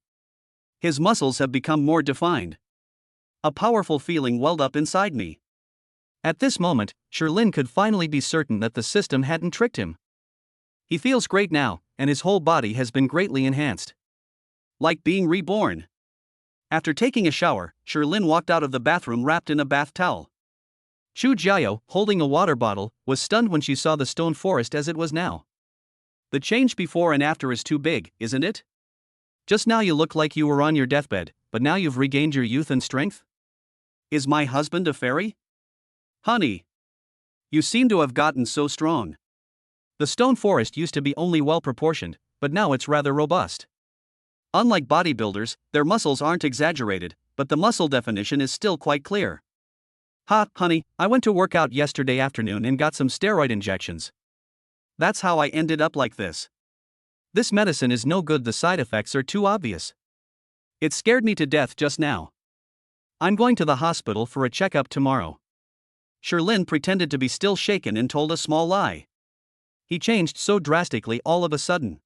His muscles have become more defined. A powerful feeling welled up inside me. At this moment, Sherlin could finally be certain that the system hadn't tricked him. He feels great now, and his whole body has been greatly enhanced. Like being reborn. After taking a shower, Sherlin walked out of the bathroom wrapped in a bath towel. Chu Jiao, holding a water bottle, was stunned when she saw the stone forest as it was now. The change before and after is too big, isn't it? Just now you look like you were on your deathbed, but now you've regained your youth and strength? Is my husband a fairy? Honey, you seem to have gotten so strong. The stone forest used to be only well-proportioned, but now it's rather robust. Unlike bodybuilders, their muscles aren't exaggerated, but the muscle definition is still quite clear. Ha, honey, I went to work out yesterday afternoon and got some steroid injections. That's how I ended up like this. This medicine is no good, the side effects are too obvious. It scared me to death just now. I'm going to the hospital for a checkup tomorrow. Sherlin pretended to be still shaken and told a small lie. He changed so drastically all of a sudden.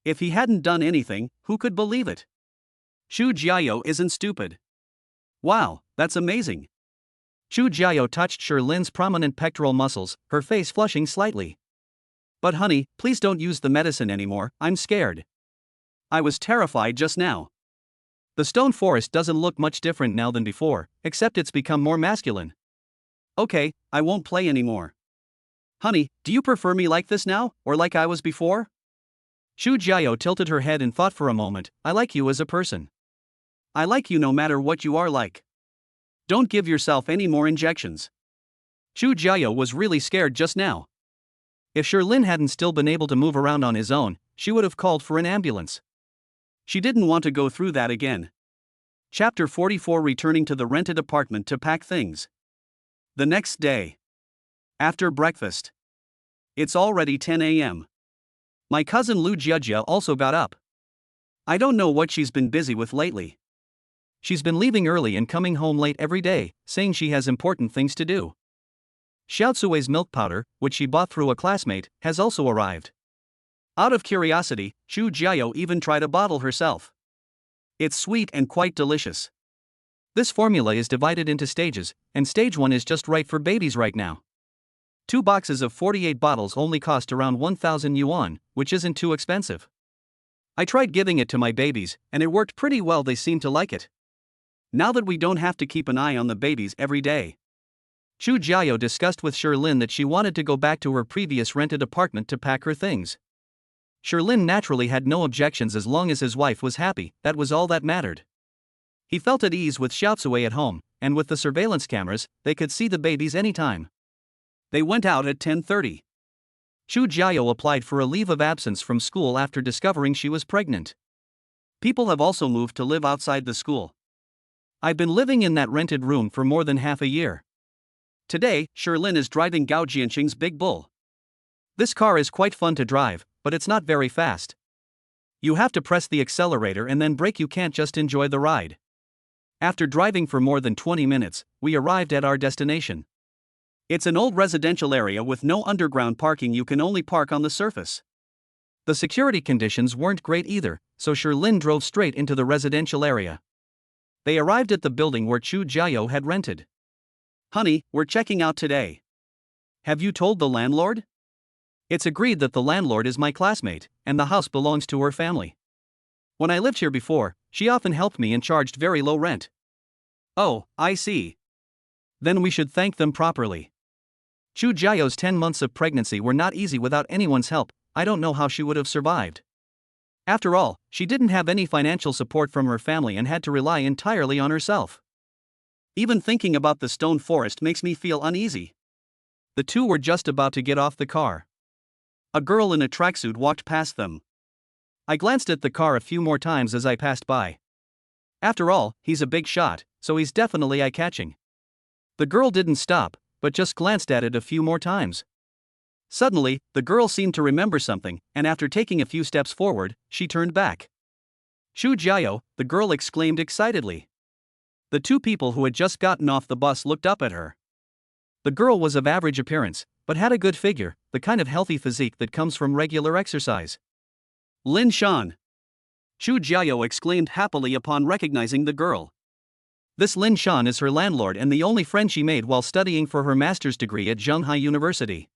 If he hadn't done anything, who could believe it? Chu Jiao isn't stupid. Wow, that's amazing. Chu Jiao touched Sherlin's prominent pectoral muscles, her face flushing slightly. But honey, please don't use the medicine anymore, I'm scared. I was terrified just now. The stone forest doesn't look much different now than before, except it's become more masculine. Okay, I won't play anymore. Honey, do you prefer me like this now, or like I was before? Chu Jiao tilted her head and thought for a moment. I like you as a person. I like you no matter what you are like. Don't give yourself any more injections. Chu Jiao was really scared just now. If Sherlin hadn't still been able to move around on his own, she would have called for an ambulance. She didn't want to go through that again. Chapter 44, returning to the rented apartment to pack things. The next day. After breakfast. It's already 10 a.m. My cousin Lu Jiajia also got up. I don't know what she's been busy with lately. She's been leaving early and coming home late every day, saying she has important things to do. Xiaozui's milk powder, which she bought through a classmate, has also arrived. Out of curiosity, Chu Jiao even tried a bottle herself. It's sweet and quite delicious. This formula is divided into stages, and stage 1 is just right for babies right now. 2 boxes of 48 bottles only cost around 1,000 yuan, which isn't too expensive. I tried giving it to my babies, and it worked pretty well, they seem to like it. Now that we don't have to keep an eye on the babies every day. Chu Jiao discussed with Sherlin that she wanted to go back to her previous rented apartment to pack her things. Sherlin naturally had no objections as long as his wife was happy, that was all that mattered. He felt at ease with Xiaozui at home, and with the surveillance cameras, they could see the babies anytime. They went out at 10:30. Chu Jiao applied for a leave of absence from school after discovering she was pregnant. People have also moved to live outside the school. I've been living in that rented room for more than half a year. Today, Sherlin is driving Gao Jianqing's big bull. This car is quite fun to drive, but it's not very fast. You have to press the accelerator and then brake, you can't just enjoy the ride. After driving for more than 20 minutes, we arrived at our destination. It's an old residential area with no underground parking, you can only park on the surface. The security conditions weren't great either, so Sherlin drove straight into the residential area. They arrived at the building where Chu Jiao had rented. Honey, we're checking out today. Have you told the landlord? It's agreed that the landlord is my classmate, and the house belongs to her family. When I lived here before, she often helped me and charged very low rent. Oh, I see. Then we should thank them properly. Chu Jiao's 10 months of pregnancy were not easy without anyone's help. I don't know how she would have survived. After all, she didn't have any financial support from her family and had to rely entirely on herself. Even thinking about the stone forest makes me feel uneasy. The two were just about to get off the car. A girl in a tracksuit walked past them. I glanced at the car a few more times as I passed by. After all, he's a big shot, so he's definitely eye-catching. The girl didn't stop, but just glanced at it a few more times. Suddenly, the girl seemed to remember something, and after taking a few steps forward, she turned back. Chu Jiao, the girl exclaimed excitedly. The two people who had just gotten off the bus looked up at her. The girl was of average appearance, but had a good figure, the kind of healthy physique that comes from regular exercise. Lin Shan! Chu Jiao exclaimed happily upon recognizing the girl. This Lin Shan is her landlord and the only friend she made while studying for her master's degree at Shanghai University.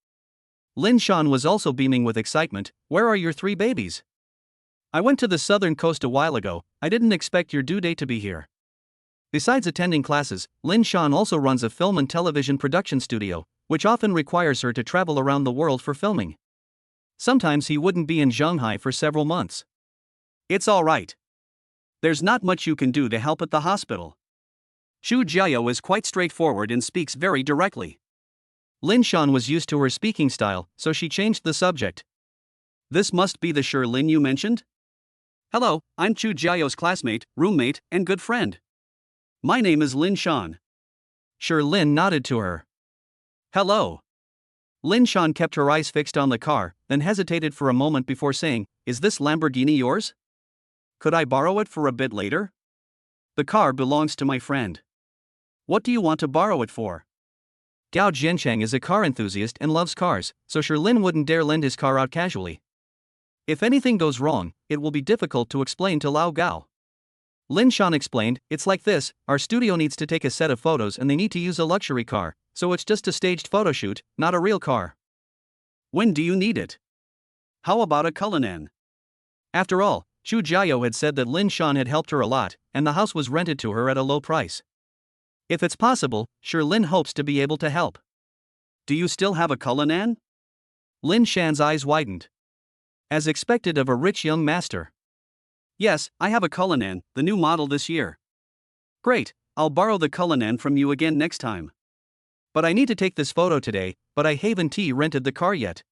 Lin Shan was also beaming with excitement. Where are your 3 babies? I went to the southern coast a while ago. I didn't expect your due date to be here. Besides attending classes, Lin Shan also runs a film and television production studio, which often requires her to travel around the world for filming. Sometimes he wouldn't be in Shanghai for several months. It's all right. There's not much you can do to help at the hospital. Chu Jiao is quite straightforward and speaks very directly. Lin Shan was used to her speaking style, so she changed the subject. This must be the Lin you mentioned? Hello, I'm Chu Jiao's classmate, roommate, and good friend. My name is Lin Shan. Lin nodded to her. Hello. Lin Shan kept her eyes fixed on the car, then hesitated for a moment before saying, Is this Lamborghini yours? Could I borrow it for a bit later? The car belongs to my friend. What do you want to borrow it for? Gao Jiancheng is a car enthusiast and loves cars, so Lin wouldn't dare lend his car out casually. If anything goes wrong, it will be difficult to explain to Lao Gao. Lin Shan explained, It's like this, our studio needs to take a set of photos and they need to use a luxury car, so it's just a staged photo shoot, not a real car. When do you need it? How about a Cullinan? After all, Chu Jiao had said that Lin Shan had helped her a lot, and the house was rented to her at a low price. If it's possible, Lin hopes to be able to help. Do you still have a Cullinan? Lin Shan's eyes widened. As expected of a rich young master. Yes, I have a Cullinan, the new model this year. Great, I'll borrow the Cullinan from you again next time. But I need to take this photo today, but I haven't rented the car yet.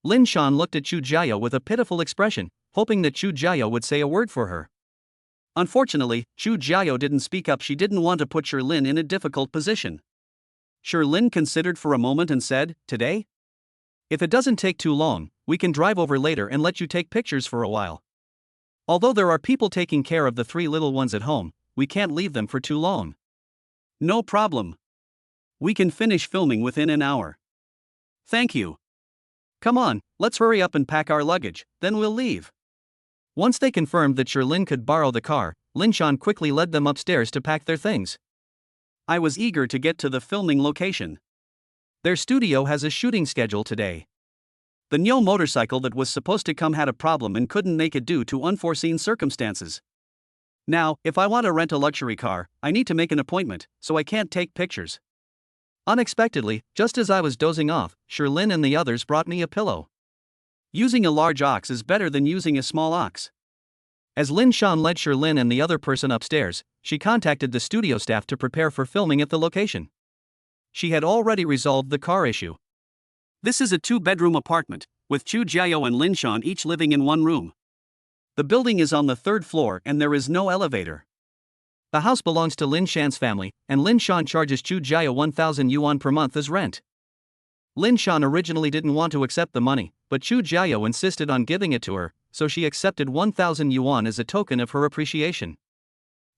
Lin Shan looked at Chu Jiao with a pitiful expression, hoping that Chu Jiao would say a word for her. Unfortunately, Chu Jiao didn't speak up. She didn't want to put Lin in a difficult position. Lin considered for a moment and said, Today? If it doesn't take too long, we can drive over later and let you take pictures for a while. Although there are people taking care of the 3 little ones at home, we can't leave them for too long. No problem. We can finish filming within an hour. Thank you. Come on, let's hurry up and pack our luggage, then we'll leave. Once they confirmed that Lin could borrow the car, Lin Shan quickly led them upstairs to pack their things. I was eager to get to the filming location. Their studio has a shooting schedule today. The new motorcycle that was supposed to come had a problem and couldn't make it due to unforeseen circumstances. Now, if I want to rent a luxury car, I need to make an appointment, so I can't take pictures. Unexpectedly, just as I was dozing off, Lin and the others brought me a pillow. Using a large ox is better than using a small ox. As Lin Shan led Lin and the other person upstairs, she contacted the studio staff to prepare for filming at the location. She had already resolved the car issue. This is a 2-bedroom apartment, with Chu Jiao and Lin Shan each living in one room. The building is on the 3rd floor and there is no elevator. The house belongs to Lin Shan's family, and Lin Shan charges Chu Jiao 1,000 yuan per month as rent. Lin Shan originally didn't want to accept the money, but Chu Jiao insisted on giving it to her, so she accepted 1,000 yuan as a token of her appreciation.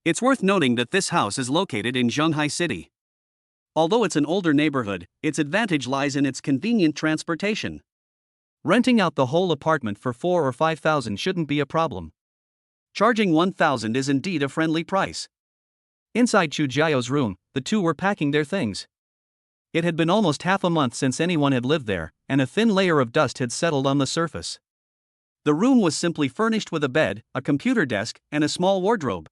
It's worth noting that this house is located in Shanghai City. Although it's an older neighborhood, its advantage lies in its convenient transportation. Renting out the whole apartment for 4,000 or 5,000 shouldn't be a problem. Charging 1,000 is indeed a friendly price. Inside Chu Jiao's room, the two were packing their things. It had been almost half a month since anyone had lived there, and a thin layer of dust had settled on the surface. The room was simply furnished with a bed, a computer desk, and a small wardrobe.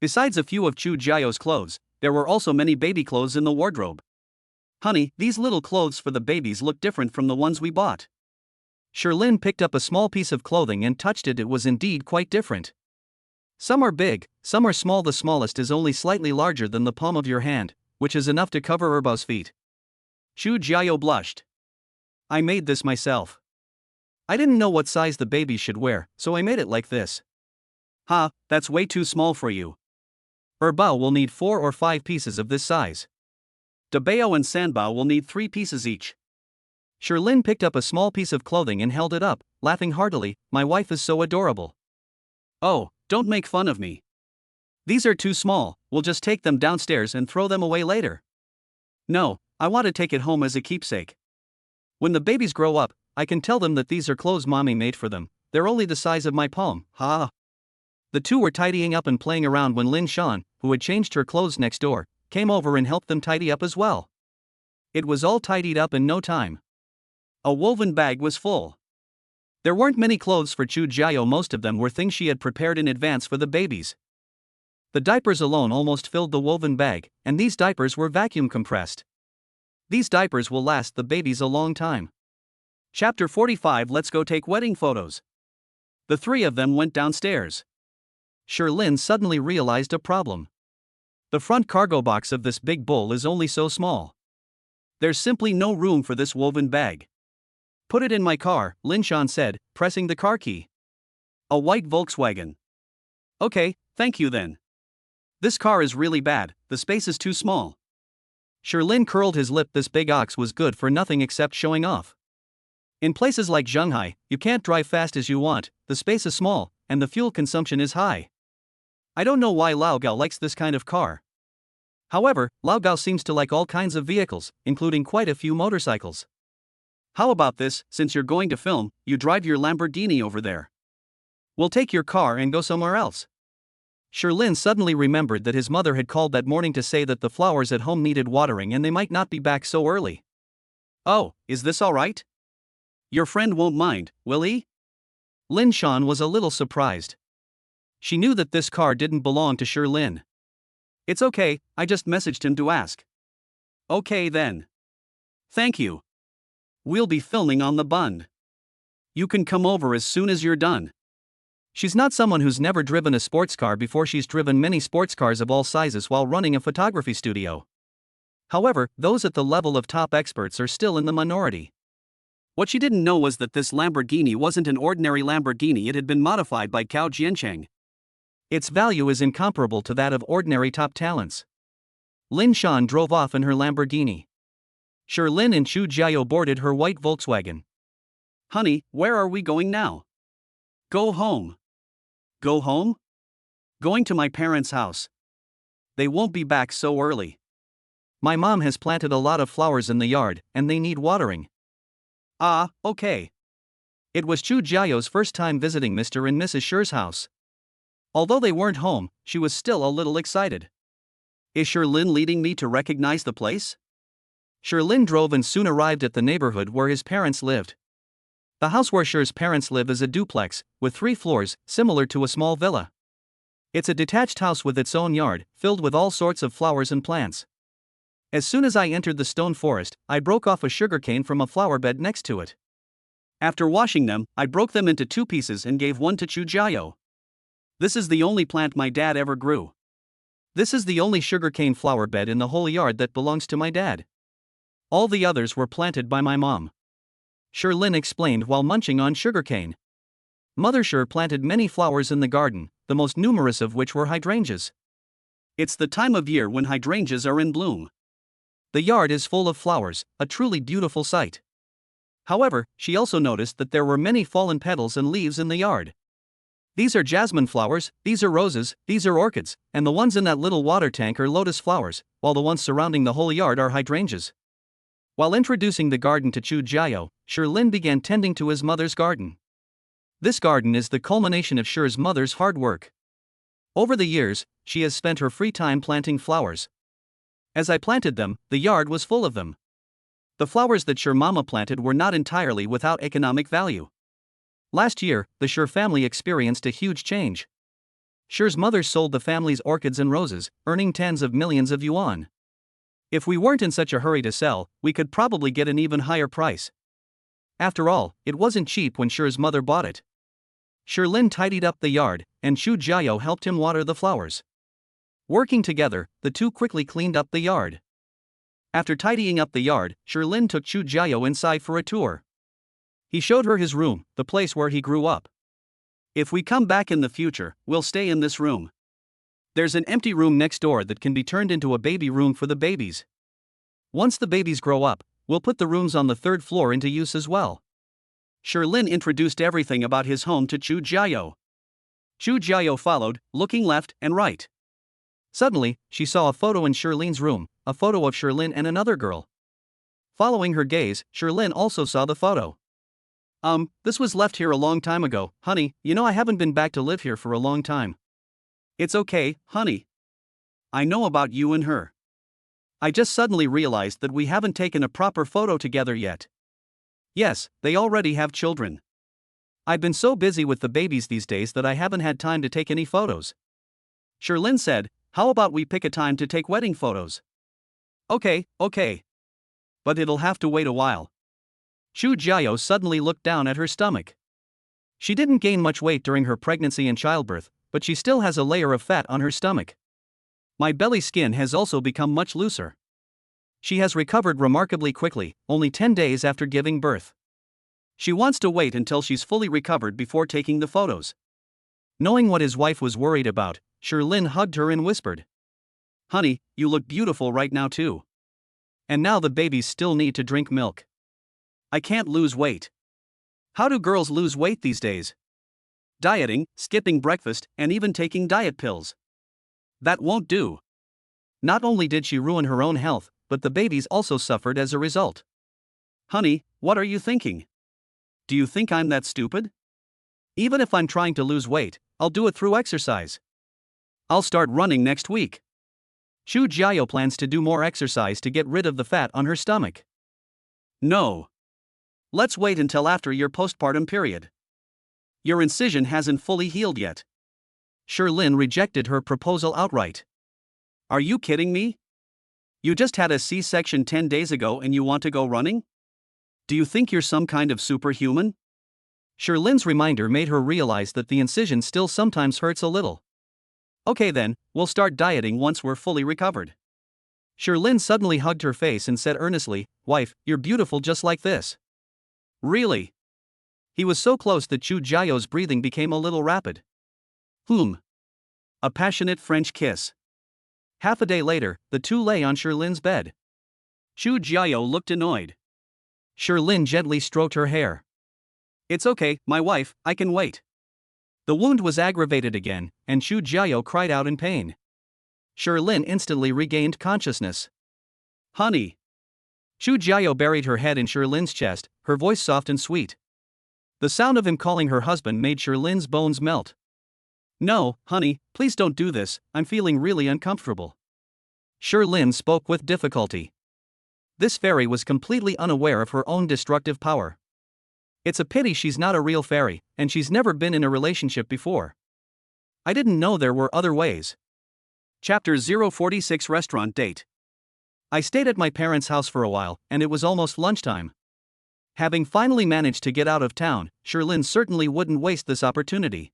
Besides a few of Chu Jiao's clothes, there were also many baby clothes in the wardrobe. Honey, these little clothes for the babies look different from the ones we bought. Sherlyn picked up a small piece of clothing and touched it. It was indeed quite different. Some are big, some are small. The smallest is only slightly larger than the palm of your hand, which is enough to cover Erbao's feet. Chu Jiao blushed. I made this myself. I didn't know what size the babies should wear, so I made it like this. Ha, that's way too small for you. Erbao will need 4 or 5 pieces of this size. Dabao and Sanbao will need 3 pieces each. Sherlyn picked up a small piece of clothing and held it up, laughing heartily. My wife is so adorable. Oh, don't make fun of me. These are too small, we'll just take them downstairs and throw them away later. No, I want to take it home as a keepsake. When the babies grow up, I can tell them that these are clothes mommy made for them. They're only the size of my palm. Ha! The two were tidying up and playing around when Lin Shan, who had changed her clothes next door, came over and helped them tidy up as well. It was all tidied up in no time. A woven bag was full. There weren't many clothes for Chu Jiao. Most of them were things she had prepared in advance for the babies. The diapers alone almost filled the woven bag, and these diapers were vacuum compressed. These diapers will last the babies a long time. Chapter 45. Let's go take wedding photos. The 3 of them went downstairs. Sherlyn suddenly realized a problem. The front cargo box of this big bowl is only so small. There's simply no room for this woven bag. Put it in my car, Lin Shan said, pressing the car key. A white Volkswagen. Okay, thank you then. This car is really bad, the space is too small. Sherlyn curled his lip. This big ox was good for nothing except showing off. In places like Shanghai, you can't drive fast as you want, the space is small, and the fuel consumption is high. I don't know why Lao Gao likes this kind of car. However, Lao Gao seems to like all kinds of vehicles, including quite a few motorcycles. How about this, since you're going to film, you drive your Lamborghini over there. We'll take your car and go somewhere else. Sherlyn suddenly remembered that his mother had called that morning to say that the flowers at home needed watering and they might not be back so early. Oh, is this alright? Your friend won't mind, will he? Lin Shan was a little surprised. She knew that this car didn't belong to Sherlyn. It's okay, I just messaged him to ask. Okay then. Thank you. We'll be filming on the bund. You can come over as soon as you're done. She's not someone who's never driven a sports car before. She's driven many sports cars of all sizes while running a photography studio. However, those at the level of top experts are still in the minority. What she didn't know was that this Lamborghini wasn't an ordinary Lamborghini. It had been modified by Cao Jiancheng. Its value is incomparable to that of ordinary top talents. Lin Shan drove off in her Lamborghini. Sherlyn and Chu Jiao boarded her white Volkswagen. Honey, where are we going now? Go home. Go home? Going to my parents' house. They won't be back so early. My mom has planted a lot of flowers in the yard, and they need watering. Ah, okay. It was Chu Jiao's first time visiting Mr. and Mrs. Sher's house. Although they weren't home, she was still a little excited. Is Sherlyn leading me to recognize the place? Sherlyn drove and soon arrived at the neighborhood where his parents lived. The house where Sher's parents live is a duplex, with 3 floors, similar to a small villa. It's a detached house with its own yard, filled with all sorts of flowers and plants. As soon as I entered the stone forest, I broke off a sugarcane from a flower bed next to it. After washing them, I broke them into 2 pieces and gave one to Chu Jiao. This is the only plant my dad ever grew. This is the only sugarcane flower bed in the whole yard that belongs to my dad. All the others were planted by my mom. Sherlyn explained while munching on sugarcane. Mother Sher planted many flowers in the garden, the most numerous of which were hydrangeas. It's the time of year when hydrangeas are in bloom. The yard is full of flowers, a truly beautiful sight. However, she also noticed that there were many fallen petals and leaves in the yard. These are jasmine flowers, these are roses, these are orchids, and the ones in that little water tank are lotus flowers, while the ones surrounding the whole yard are hydrangeas. While introducing the garden to Chu Jiao, Sherlyn began tending to his mother's garden. This garden is the culmination of Sher's mother's hard work. Over the years, she has spent her free time planting flowers. As I planted them, the yard was full of them. The flowers that Sher Mama planted were not entirely without economic value. Last year, the Sher family experienced a huge change. Sher's mother sold the family's orchids and roses, earning tens of millions of yuan. If we weren't in such a hurry to sell, we could probably get an even higher price. After all, it wasn't cheap when Sher's mother bought it. Sherlin tidied up the yard, and Chu Jiao helped him water the flowers. Working together, the two quickly cleaned up the yard. After tidying up the yard, Sherlin took Chu Jiao inside for a tour. He showed her his room, the place where he grew up. If we come back in the future, we'll stay in this room. There's an empty room next door that can be turned into a baby room for the babies. Once the babies grow up, we'll put the rooms on the third floor into use as well. Sherlin introduced everything about his home to Chu Jiao. Chu Jiao followed, looking left and right. Suddenly, she saw a photo in Sherlin's room, a photo of Sherlin and another girl. Following her gaze, Sherlin also saw the photo. This was left here a long time ago, honey. You know I haven't been back to live here for a long time. It's okay, honey. I know about you and her. I just suddenly realized that we haven't taken a proper photo together yet. Yes, they already have children. I've been so busy with the babies these days that I haven't had time to take any photos. Sherlin said, how about we pick a time to take wedding photos? Okay. But it'll have to wait a while. Chu Jiao suddenly looked down at her stomach. She didn't gain much weight during her pregnancy and childbirth, but she still has a layer of fat on her stomach. My belly skin has also become much looser. She has recovered remarkably quickly, only 10 days after giving birth. She wants to wait until she's fully recovered before taking the photos. Knowing what his wife was worried about, Sherlin hugged her and whispered, honey, you look beautiful right now too. And now the babies still need to drink milk. I can't lose weight. How do girls lose weight these days? Dieting, skipping breakfast, and even taking diet pills. That won't do. Not only did she ruin her own health, but the babies also suffered as a result. Honey, what are you thinking? Do you think I'm that stupid? Even if I'm trying to lose weight, I'll do it through exercise. I'll start running next week. Chu Jiao plans to do more exercise to get rid of the fat on her stomach. No. Let's wait until after your postpartum period. Your incision hasn't fully healed yet. Sherlin rejected her proposal outright. Are you kidding me? You just had a C-section 10 days ago and you want to go running? Do you think you're some kind of superhuman? Sherlin's reminder made her realize that the incision still sometimes hurts a little. Okay then, we'll start dieting once we're fully recovered. Sherlin suddenly hugged her face and said earnestly, wife, you're beautiful just like this. Really? He was so close that Chu Jiao's breathing became a little rapid. A passionate French kiss. Half a day later, the two lay on Sherlin's bed. Chu Jiao looked annoyed. Sherlin gently stroked her hair. It's okay, my wife, I can wait. The wound was aggravated again, and Chu Jiao cried out in pain. Sherlin instantly regained consciousness. Honey. Chu Jiao buried her head in Sherlin's chest, her voice soft and sweet. The sound of him calling her husband made Sherlin's bones melt. No, honey, please don't do this, I'm feeling really uncomfortable. Sherlin spoke with difficulty. This fairy was completely unaware of her own destructive power. It's a pity she's not a real fairy, and she's never been in a relationship before. I didn't know there were other ways. Chapter 046 Restaurant Date. I stayed at my parents' house for a while, and it was almost lunchtime. Having finally managed to get out of town, Sherlin certainly wouldn't waste this opportunity.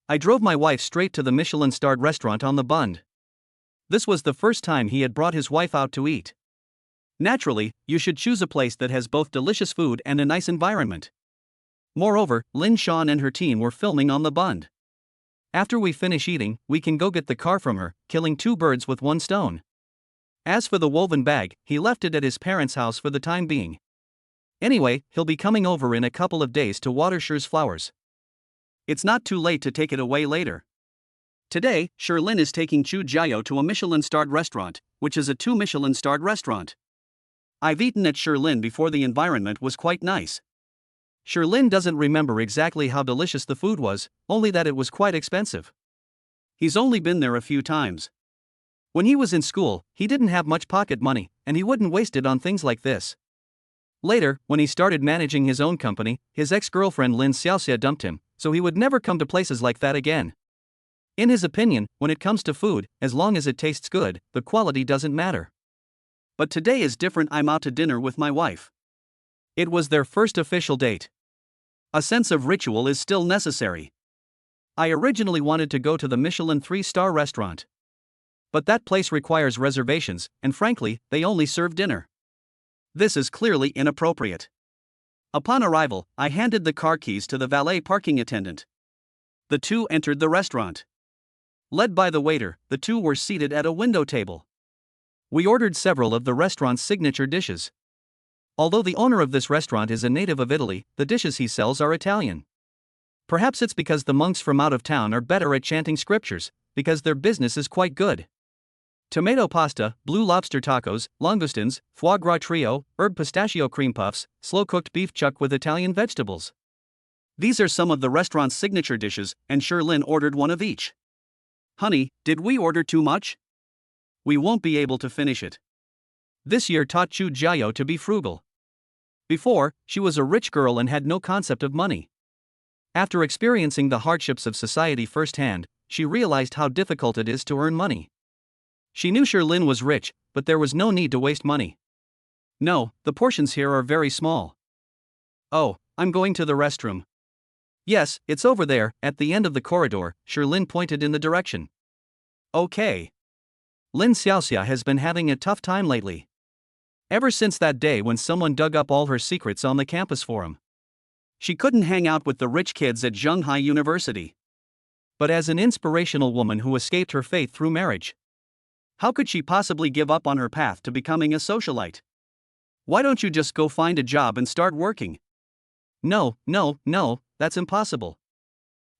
I drove my wife straight to the Michelin-starred restaurant on the Bund. This was the first time he had brought his wife out to eat. Naturally, you should choose a place that has both delicious food and a nice environment. Moreover, Lin Shan and her team were filming on the Bund. After we finish eating, we can go get the car from her, killing two birds with one stone. As for the woven bag, he left it at his parents' house for the time being. Anyway, he'll be coming over in a couple of days to water Sher's flowers. It's not too late to take it away later. Today, Sherlin is taking Chu Jiao to a Michelin-starred restaurant, which is a 2 Michelin-starred restaurant. I've eaten at Sherlin before. The environment was quite nice. Sherlin doesn't remember exactly how delicious the food was, only that it was quite expensive. He's only been there a few times. When he was in school, he didn't have much pocket money, and he wouldn't waste it on things like this. Later, when he started managing his own company, his ex-girlfriend Lin Xiaoxia dumped him, so he would never come to places like that again. In his opinion, when it comes to food, as long as it tastes good, the quality doesn't matter. But today is different. I'm out to dinner with my wife. It was their first official date. A sense of ritual is still necessary. I originally wanted to go to the Michelin 3-star restaurant. But that place requires reservations, and frankly, they only serve dinner. This is clearly inappropriate. Upon arrival, I handed the car keys to the valet parking attendant. The two entered the restaurant. Led by the waiter, the two were seated at a window table. We ordered several of the restaurant's signature dishes. Although the owner of this restaurant is a native of Italy, the dishes he sells are Italian. Perhaps it's because the monks from out of town are better at chanting scriptures, because their business is quite good. Tomato pasta, blue lobster tacos, langoustines, foie gras trio, herb pistachio cream puffs, slow-cooked beef chuck with Italian vegetables. These are some of the restaurant's signature dishes, and Sherlyn ordered one of each. Honey, did we order too much? We won't be able to finish it. This year taught Chu Jiao to be frugal. Before, she was a rich girl and had no concept of money. After experiencing the hardships of society firsthand, she realized how difficult it is to earn money. She knew Sherlyn was rich, but there was no need to waste money. No, the portions here are very small. Oh, I'm going to the restroom. Yes, it's over there, at the end of the corridor. Sherlyn pointed in the direction. Okay. Lin Xiaoxia has been having a tough time lately. Ever since that day when someone dug up all her secrets on the campus forum. She couldn't hang out with the rich kids at Zhonghai University. But as an inspirational woman who escaped her fate through marriage, how could she possibly give up on her path to becoming a socialite? Why don't you just go find a job and start working? No, that's impossible.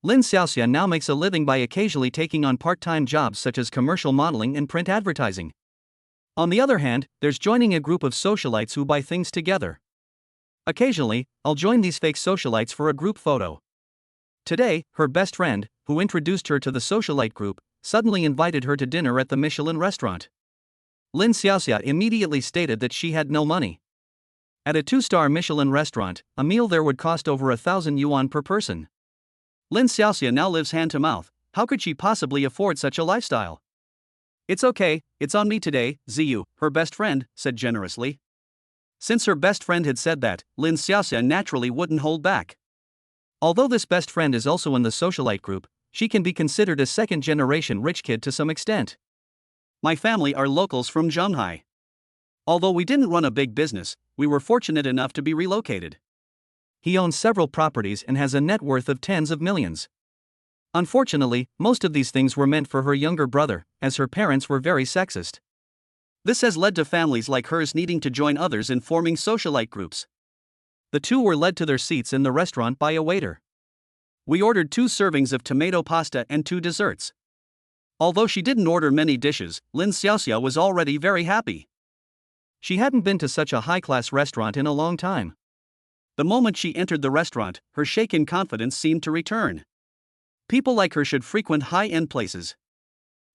Lin Xiaoxia now makes a living by occasionally taking on part-time jobs such as commercial modeling and print advertising. On the other hand, there's joining a group of socialites who buy things together. Occasionally, I'll join these fake socialites for a group photo. Today, her best friend, who introduced her to the socialite group, suddenly invited her to dinner at the Michelin restaurant. Lin Xiaoxia immediately stated that she had no money. At a 2-star Michelin restaurant, a meal there would cost over 1,000 yuan per person. Lin Xiaoxia now lives hand to mouth. How could she possibly afford such a lifestyle? It's okay, it's on me today, Ziyu, her best friend, said generously. Since her best friend had said that, Lin Xiaoxia naturally wouldn't hold back. Although this best friend is also in the socialite group, she can be considered a second-generation rich kid to some extent. My family are locals from Zhonghai. Although we didn't run a big business, we were fortunate enough to be relocated. He owns several properties and has a net worth of tens of millions. Unfortunately, most of these things were meant for her younger brother, as her parents were very sexist. This has led to families like hers needing to join others in forming socialite groups. The two were led to their seats in the restaurant by a waiter. We ordered 2 servings of tomato pasta and 2 desserts. Although she didn't order many dishes, Lin Xiaoxia was already very happy. She hadn't been to such a high-class restaurant in a long time. The moment she entered the restaurant, her shaken confidence seemed to return. People like her should frequent high-end places.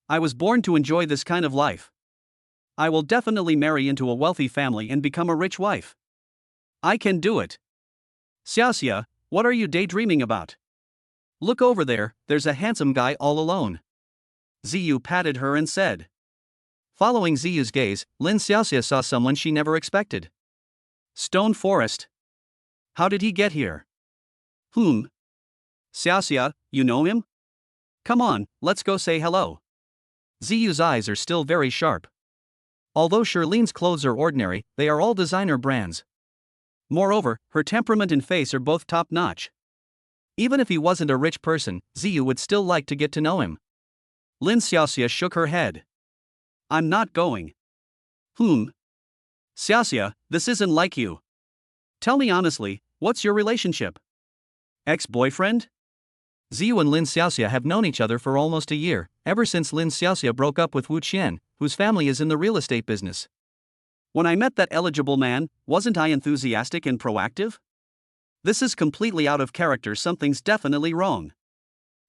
I was born to enjoy this kind of life. I will definitely marry into a wealthy family and become a rich wife. I can do it. Xiaoxia, what are you daydreaming about? Look over there, there's a handsome guy all alone. Ziyu patted her and said. Following Ziyu's gaze, Lin Xiaoxia saw someone she never expected. Stone Forest. How did he get here? Whom? Xiaoxia, you know him? Come on, let's go say hello. Ziyu's eyes are still very sharp. Although Sherlyn's clothes are ordinary, they are all designer brands. Moreover, her temperament and face are both top-notch. Even if he wasn't a rich person, Ziyu would still like to get to know him. Lin Xiaoxia shook her head. I'm not going. Whom? Xiaoxia, this isn't like you. Tell me honestly, what's your relationship? Ex-boyfriend? Ziyu and Lin Xiaoxia have known each other for almost a year, ever since Lin Xiaoxia broke up with Wu Qian, whose family is in the real estate business. When I met that eligible man, wasn't I enthusiastic and proactive? This is completely out of character. Something's definitely wrong.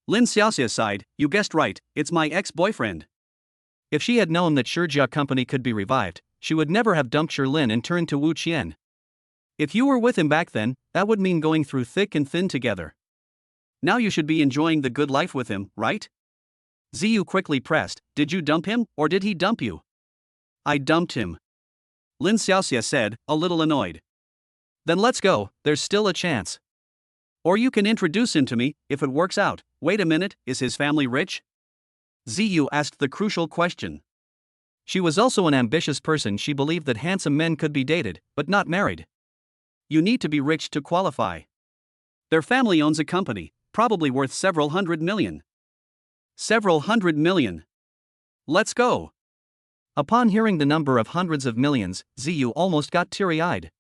Lin Xiaoxia sighed. You guessed right, it's my ex-boyfriend. If she had known that Shijia Company could be revived, she would never have dumped Sherlyn and turned to Wu Qian. If you were with him back then, that would mean going through thick and thin together. Now you should be enjoying the good life with him, right? Ziyu quickly pressed, did you dump him, or did he dump you? I dumped him. Lin Xiaoxia said, a little annoyed. Then let's go, there's still a chance. Or you can introduce him to me, if it works out. Wait a minute, is his family rich? Ziyu asked the crucial question. She was also an ambitious person. She believed that handsome men could be dated, but not married. You need to be rich to qualify. Their family owns a company, probably worth several hundred million. Several hundred million. Let's go. Upon hearing the number of hundreds of millions, Ziyu almost got teary-eyed.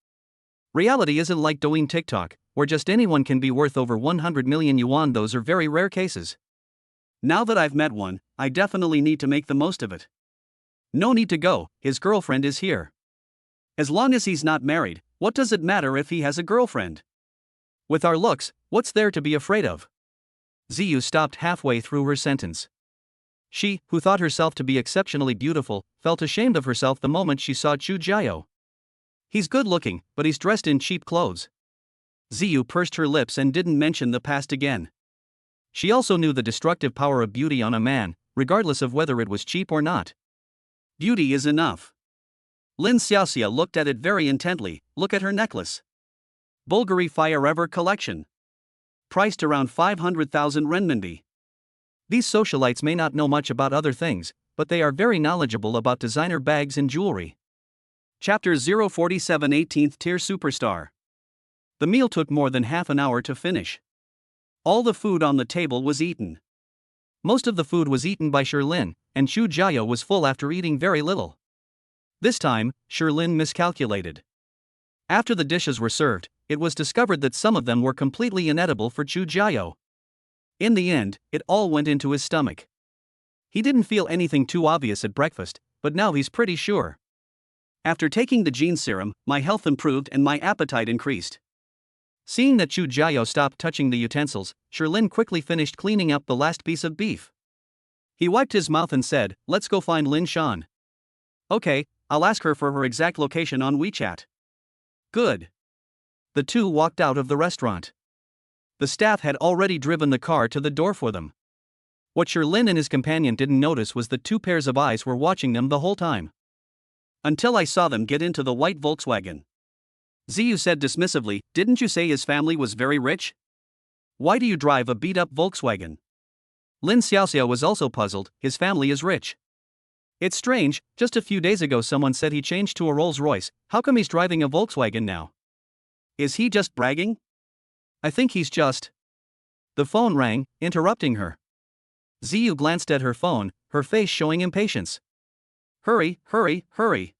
Reality isn't like Douyin TikTok, where just anyone can be worth over 100 million yuan. Those are very rare cases. Now that I've met one, I definitely need to make the most of it. No need to go, his girlfriend is here. As long as he's not married, what does it matter if he has a girlfriend? With our looks, what's there to be afraid of? Ziyu stopped halfway through her sentence. She, who thought herself to be exceptionally beautiful, felt ashamed of herself the moment she saw Chu Jiao. He's good looking, but he's dressed in cheap clothes. Ziyu pursed her lips and didn't mention the past again. She also knew the destructive power of beauty on a man, regardless of whether it was cheap or not. Beauty is enough. Lin Xiaoxia looked at it very intently. Look at her necklace. Bulgari Forever collection. Priced around 500,000 renminbi. These socialites may not know much about other things, but they are very knowledgeable about designer bags and jewelry. Chapter 047 18th Tier Superstar. The meal took more than half an hour to finish. All the food on the table was eaten. Most of the food was eaten by Shirlin, and Chu Jiao was full after eating very little. This time, Shirlin miscalculated. After the dishes were served, it was discovered that some of them were completely inedible for Chu Jiao. In the end, it all went into his stomach. He didn't feel anything too obvious at breakfast, but now he's pretty sure. After taking the gene serum, my health improved and my appetite increased. Seeing that Chu Jiao stopped touching the utensils, Shirlin quickly finished cleaning up the last piece of beef. He wiped his mouth and said, let's go find Lin Shan. Okay, I'll ask her for her exact location on WeChat. Good. The two walked out of the restaurant. The staff had already driven the car to the door for them. What Shirlin and his companion didn't notice was that two pairs of eyes were watching them the whole time. Until I saw them get into the white Volkswagen. Ziyu said dismissively, didn't you say his family was very rich? Why do you drive a beat-up Volkswagen? Lin Xiaoxia was also puzzled. His family is rich. It's strange, just a few days ago someone said he changed to a Rolls-Royce. How come he's driving a Volkswagen now? Is he just bragging? I think he's just... The phone rang, interrupting her. Ziyu glanced at her phone, her face showing impatience. Hurry, hurry, hurry.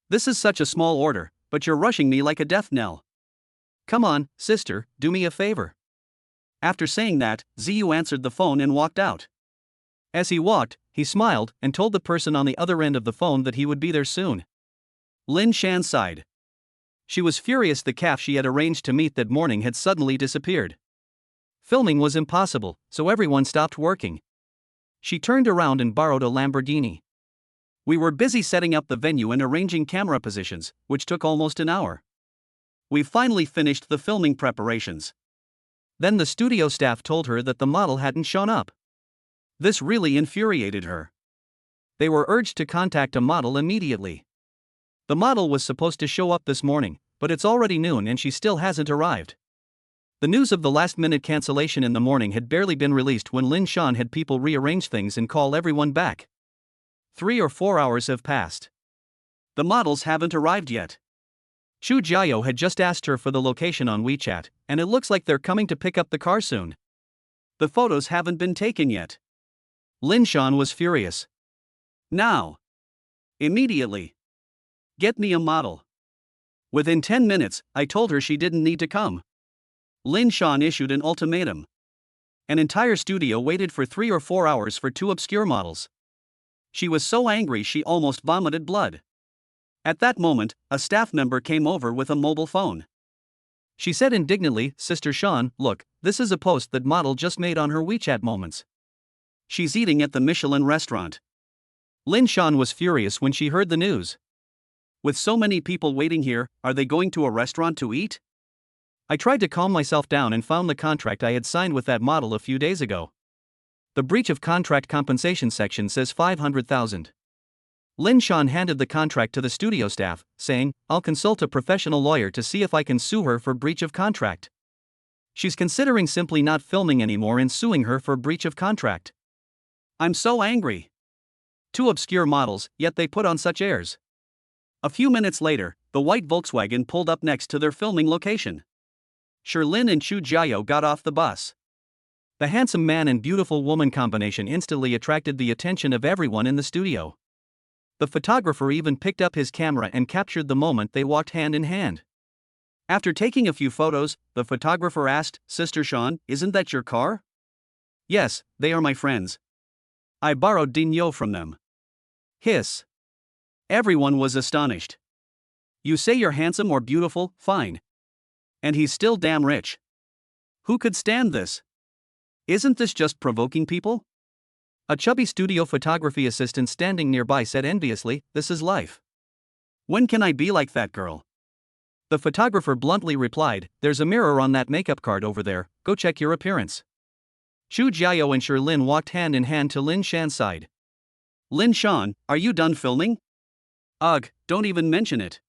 This is such a small order, but you're rushing me like a death knell. Come on, sister, do me a favor. After saying that, Ziyu answered the phone and walked out. As he walked, he smiled and told the person on the other end of the phone that he would be there soon. Lin Shan sighed. She was furious the calf she had arranged to meet that morning had suddenly disappeared. Filming was impossible, so everyone stopped working. She turned around and borrowed a Lamborghini. We were busy setting up the venue and arranging camera positions, which took almost an hour. We finally finished the filming preparations. Then the studio staff told her that the model hadn't shown up. This really infuriated her. They were urged to contact a model immediately. The model was supposed to show up this morning, but it's already noon and she still hasn't arrived. The news of the last-minute cancellation in the morning had barely been released when Lin Shan had people rearrange things and call everyone back. 3 or 4 hours have passed. The models haven't arrived yet. Chu Jiao had just asked her for the location on WeChat, and it looks like they're coming to pick up the car soon. The photos haven't been taken yet. Lin Shan was furious. Now. Immediately. Get me a model. Within 10 minutes, I told her she didn't need to come. Lin Shan issued an ultimatum. An entire studio waited for 3 or 4 hours for 2 obscure models. She was so angry she almost vomited blood. At that moment, a staff member came over with a mobile phone. She said indignantly, Sister Shan, look, this is a post that model just made on her WeChat moments. She's eating at the Michelin restaurant. Lin Shan was furious when she heard the news. With so many people waiting here, are they going to a restaurant to eat? I tried to calm myself down and found the contract I had signed with that model a few days ago. The breach of contract compensation section says 500,000. Lin Shan handed the contract to the studio staff, saying, "I'll consult a professional lawyer to see if I can sue her for breach of contract." She's considering simply not filming anymore and suing her for breach of contract. I'm so angry. Two obscure models, yet they put on such airs. A few minutes later, the white Volkswagen pulled up next to their filming location. Sherlyn and Chu Jiao got off the bus. The handsome man and beautiful woman combination instantly attracted the attention of everyone in the studio. The photographer even picked up his camera and captured the moment they walked hand in hand. After taking a few photos, the photographer asked, "Sister Sean, isn't that your car?" "Yes, they are my friends. I borrowed Dinyo from them." Hiss. Everyone was astonished. You say you're handsome or beautiful, fine. And he's still damn rich. Who could stand this? Isn't this just provoking people? A chubby studio photography assistant standing nearby said enviously, "This is life. When can I be like that girl?" The photographer bluntly replied, "There's a mirror on that makeup card over there, go check your appearance." Chu Jiao and Sherlyn walked hand in hand to Lin Shan's side. "Lin Shan, are you done filming?" "Ugh, don't even mention it.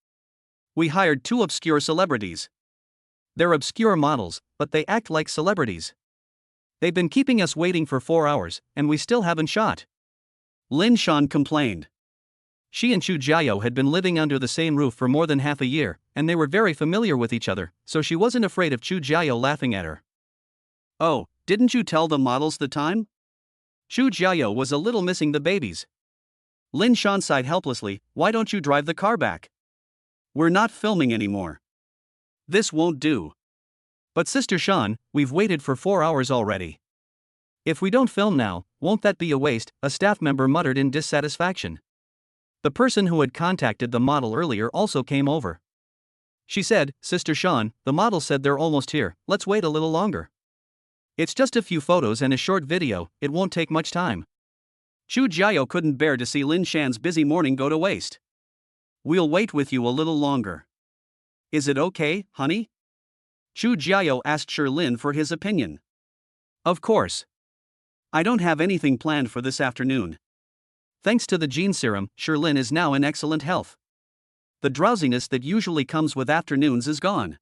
We hired two obscure celebrities. They're obscure models, but they act like celebrities. They've been keeping us waiting for 4 hours, and we still haven't shot." Lin Shan complained. She and Chu Jiao had been living under the same roof for more than half a year, and they were very familiar with each other, so she wasn't afraid of Chu Jiao laughing at her. "Oh, didn't you tell the models the time?" Chu Jiao was a little missing the babies. Lin Shan sighed helplessly, "Why don't you drive the car back? We're not filming anymore. This won't do." "But Sister Shan, we've waited for 4 hours already. If we don't film now, won't that be a waste?" a staff member muttered in dissatisfaction. The person who had contacted the model earlier also came over. She said, "Sister Shan, the model said they're almost here, let's wait a little longer. It's just a few photos and a short video, it won't take much time." Chu Jiao couldn't bear to see Lin Shan's busy morning go to waste. "We'll wait with you a little longer. Is it okay, honey?" Chu Jiao asked Sherlyn for his opinion. "Of course. I don't have anything planned for this afternoon. Thanks to the gene serum, Sherlyn is now in excellent health. The drowsiness that usually comes with afternoons is gone.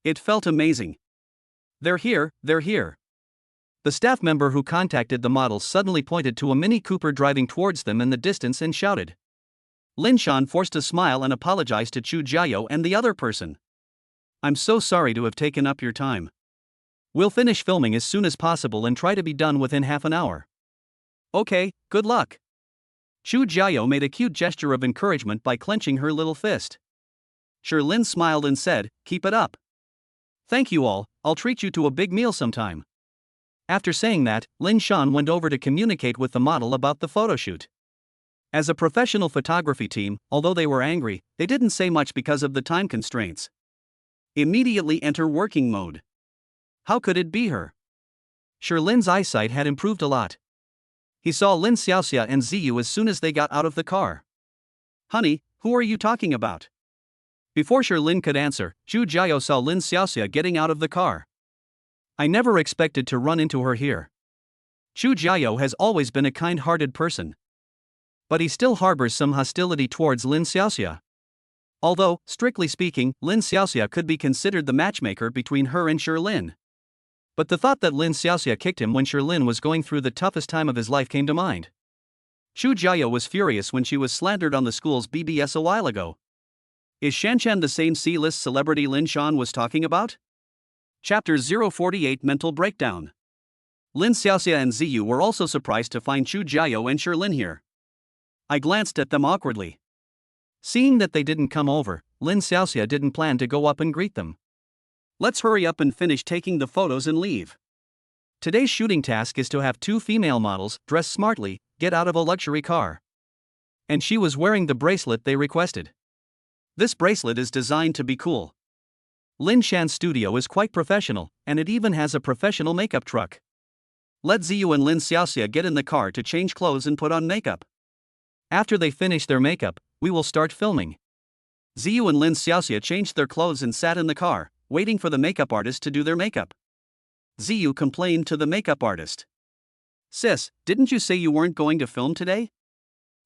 It felt amazing." They're here, they're here." The staff member who contacted the models suddenly pointed to a Mini Cooper driving towards them in the distance and shouted. Lin Shan forced a smile and apologized to Chu Jiao and the other person. "I'm so sorry to have taken up your time. We'll finish filming as soon as possible and try to be done within half an hour." "Okay, good luck." Chu Jiao made a cute gesture of encouragement by clenching her little fist. Sherlyn smiled and said, "Keep it up. Thank you all, I'll treat you to a big meal sometime." After saying that, Lin Shan went over to communicate with the model about the photoshoot. As a professional photography team, although they were angry, they didn't say much because of the time constraints. Immediately enter working mode. How could it be her? Sherlyn's eyesight had improved a lot. He saw Lin Xiaoxia and Ziyu as soon as they got out of the car. "Honey, who are you talking about?" Before Sherlyn could answer, Chu Jiao saw Lin Xiaoxia getting out of the car. "I never expected to run into her here." Chu Jiao has always been a kind-hearted person. But he still harbors some hostility towards Lin Xiaoxia. Although, strictly speaking, Lin Xiaoxia could be considered the matchmaker between her and Sherlyn. But the thought that Lin Xiaoxia kicked him when Sherlyn was going through the toughest time of his life came to mind. Chu Jiao was furious when she was slandered on the school's BBS a while ago. Is Shanchan the same C-list celebrity Lin Shan was talking about? Chapter 048 Mental Breakdown. Lin Xiaoxia and Ziyu were also surprised to find Chu Jiao and Sherlyn here. I glanced at them awkwardly. Seeing that they didn't come over, Lin Xiaoxia didn't plan to go up and greet them. "Let's hurry up and finish taking the photos and leave. Today's shooting task is to have two female models, dress smartly, get out of a luxury car." And she was wearing the bracelet they requested. This bracelet is designed to be cool. Lin Shan's studio is quite professional, and it even has a professional makeup truck. Let Ziyu and Lin Xiaoxia get in the car to change clothes and put on makeup. After they finish their makeup, we will start filming. Ziyu and Lin Xiaoxia changed their clothes and sat in the car, waiting for the makeup artist to do their makeup. Ziyu complained to the makeup artist. Sis, didn't you say you weren't going to film today?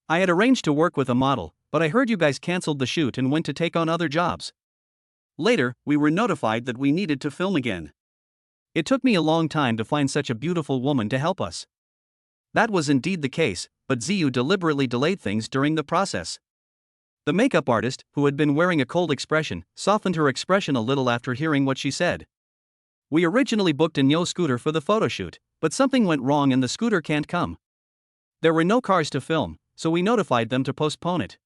I had arranged to work with a model, but I heard you guys canceled the shoot and went to take on other jobs. Later, we were notified that we needed to film again. It took me a long time to find such a beautiful woman to help us. That was indeed the case, but Ziyu deliberately delayed things during the process. The makeup artist, who had been wearing a cold expression, softened her expression a little after hearing what she said. We originally booked a Nyo scooter for the photo shoot, but something went wrong and the scooter can't come. There were no cars to film, so we notified them to postpone it.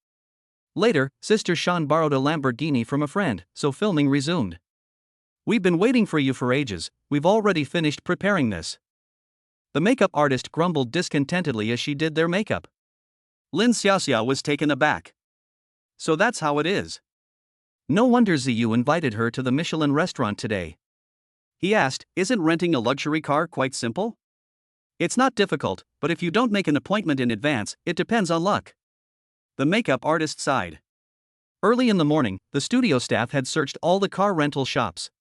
Later, Sister Shan borrowed a Lamborghini from a friend, so filming resumed. We've been waiting for you for ages, we've already finished preparing this. The makeup artist grumbled discontentedly as she did their makeup. Lin Xiaoxia was taken aback. So that's how it is. No wonder Ziyu invited her to the Michelin restaurant today. He asked, isn't renting a luxury car quite simple? It's not difficult, but if you don't make an appointment in advance, it depends on luck. The makeup artist sighed. Early in the morning, the studio staff had searched all the car rental shops.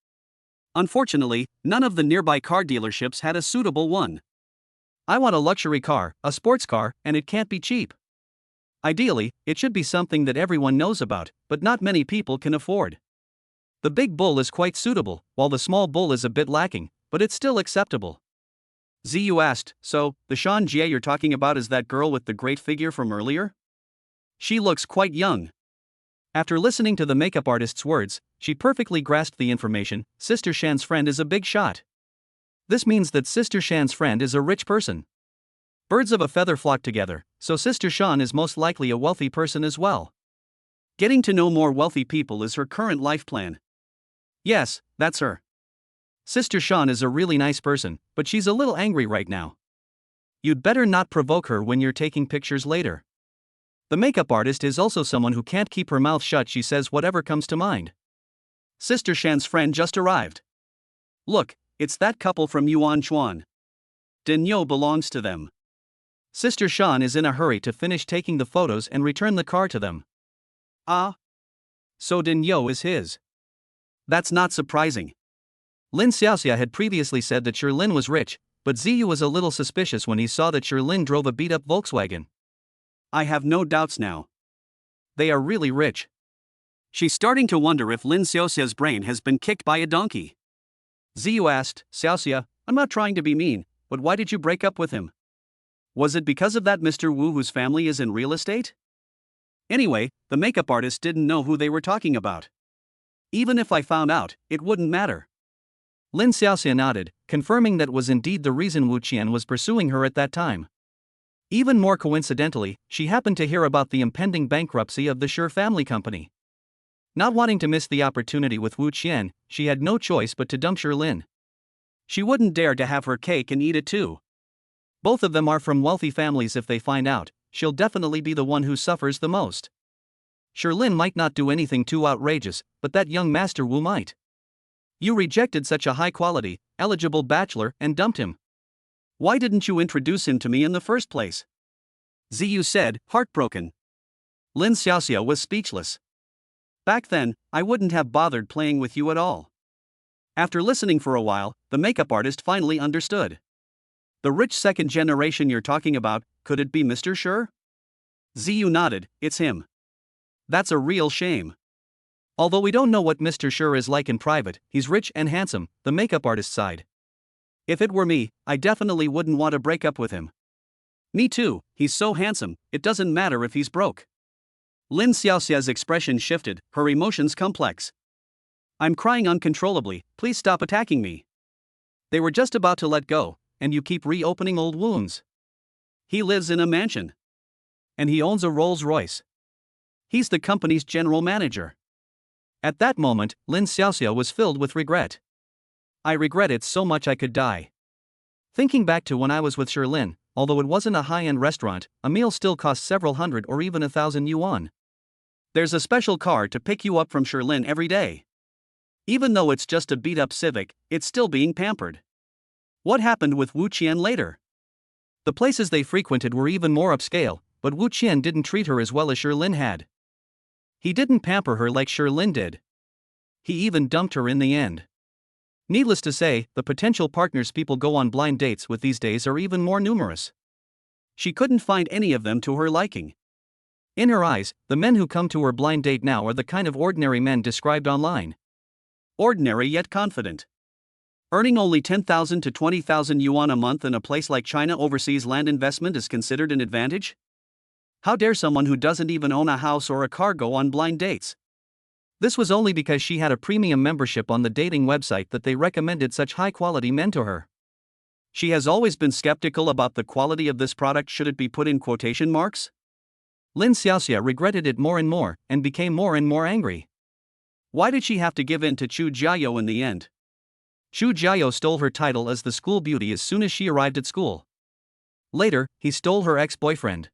Unfortunately, none of the nearby car dealerships had a suitable one. I want a luxury car, a sports car, and it can't be cheap. Ideally, it should be something that everyone knows about, but not many people can afford. The big bull is quite suitable, while the small bull is a bit lacking, but it's still acceptable. Ziyu asked, so, the Shan Jie you're talking about is that girl with the great figure from earlier? She looks quite young. After listening to the makeup artist's words, she perfectly grasped the information. Sister Shan's friend is a big shot. This means that Sister Shan's friend is a rich person. Birds of a feather flock together, so Sister Shan is most likely a wealthy person as well. Getting to know more wealthy people is her current life plan. Yes, that's her. Sister Shan is a really nice person, but she's a little angry right now. You'd better not provoke her when you're taking pictures later. The makeup artist is also someone who can't keep her mouth shut. She says whatever comes to mind. Sister Shan's friend just arrived. Look, it's that couple from Yuanchuan. Denyo belongs to them. Sister Shan is in a hurry to finish taking the photos and return the car to them. Ah. So Denyo is his. That's not surprising. Lin Xiaoxia had previously said that Lin was rich, but Ziyu was a little suspicious when he saw that Lin drove a beat-up Volkswagen. I have no doubts now. They are really rich. She's starting to wonder if Lin Xiaoxia's brain has been kicked by a donkey. Ziyu asked, Xiaoxia, I'm not trying to be mean, but why did you break up with him? Was it because of that Mr. Wu whose family is in real estate? Anyway, the makeup artist didn't know who they were talking about. Even if I found out, it wouldn't matter. Lin Xiaoxia nodded, confirming that was indeed the reason Wu Qian was pursuing her at that time. Even more coincidentally, she happened to hear about the impending bankruptcy of the Shi family company. Not wanting to miss the opportunity with Wu Qian, she had no choice but to dump Lin. She wouldn't dare to have her cake and eat it too. Both of them are from wealthy families. If they find out, she'll definitely be the one who suffers the most. Lin might not do anything too outrageous, but that young Master Wu might. You rejected such a high-quality, eligible bachelor and dumped him. Why didn't you introduce him to me in the first place? Ziyu said, heartbroken. Lin Xiaoxia was speechless. Back then, I wouldn't have bothered playing with you at all. After listening for a while, the makeup artist finally understood. The rich second generation you're talking about, could it be Mr. Shi? Ziyu nodded, it's him. That's a real shame. Although we don't know what Mr. Shi is like in private, he's rich and handsome, the makeup artist sighed. If it were me, I definitely wouldn't want to break up with him. Me too, he's so handsome, it doesn't matter if he's broke. Lin Xiaoxia's expression shifted, her emotions complex. I'm crying uncontrollably, please stop attacking me. They were just about to let go, and you keep reopening old wounds. He lives in a mansion. And he owns a Rolls-Royce. He's the company's general manager. At that moment, Lin Xiaoxia was filled with regret. I regret it so much I could die. Thinking back to when I was with Lin, although it wasn't a high-end restaurant, a meal still cost several hundred or even 1,000 yuan. There's a special car to pick you up from Lin every day. Even though it's just a beat-up Civic, it's still being pampered. What happened with Wu Qian later? The places they frequented were even more upscale, but Wu Qian didn't treat her as well as Lin had. He didn't pamper her like Lin did. He even dumped her in the end. Needless to say, the potential partners people go on blind dates with these days are even more numerous. She couldn't find any of them to her liking. In her eyes, the men who come to her blind date now are the kind of ordinary men described online. Ordinary yet confident. Earning only 10,000 to 20,000 yuan a month in a place like China overseas land investment is considered an advantage? How dare someone who doesn't even own a house or a car go on blind dates? This was only because she had a premium membership on the dating website that they recommended such high-quality men to her. She has always been skeptical about the quality of this product, should it be put in quotation marks? Lin Xiaoxia regretted it more and more, and became more and more angry. Why did she have to give in to Chu Jiayou in the end? Chu Jiayou stole her title as the school beauty as soon as she arrived at school. Later, he stole her ex-boyfriend.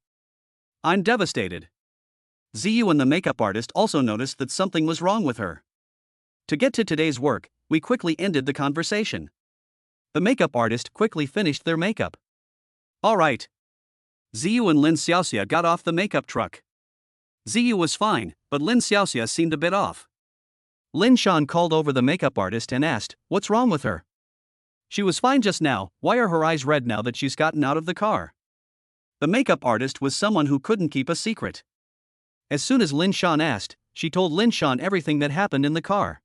I'm devastated. Ziyu and the makeup artist also noticed that something was wrong with her. To get to today's work, we quickly ended the conversation. The makeup artist quickly finished their makeup. All right. Ziyu and Lin Xiaoxia got off the makeup truck. Ziyu was fine, but Lin Xiaoxia seemed a bit off. Lin Shan called over the makeup artist and asked, "What's wrong with her?" She was fine just now, why are her eyes red now that she's gotten out of the car? The makeup artist was someone who couldn't keep a secret. As soon as Lin Shan asked, she told Lin Shan everything that happened in the car.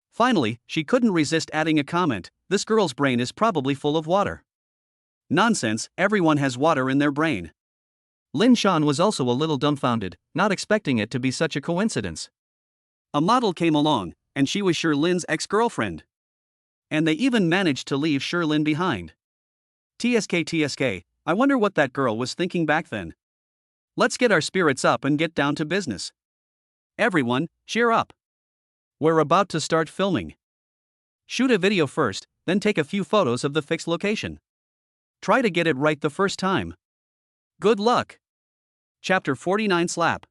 Finally, she couldn't resist adding a comment, "This girl's brain is probably full of water." Nonsense, everyone has water in their brain. Lin Shan was also a little dumbfounded, not expecting it to be such a coincidence. A model came along, and she was Shirlin's ex-girlfriend. And they even managed to leave Shirlin behind. TSK, I wonder what that girl was thinking back then. Let's get our spirits up and get down to business. Everyone, cheer up. We're about to start filming. Shoot a video first, then take a few photos of the fixed location. Try to get it right the first time. Good luck. Chapter 49 Slap.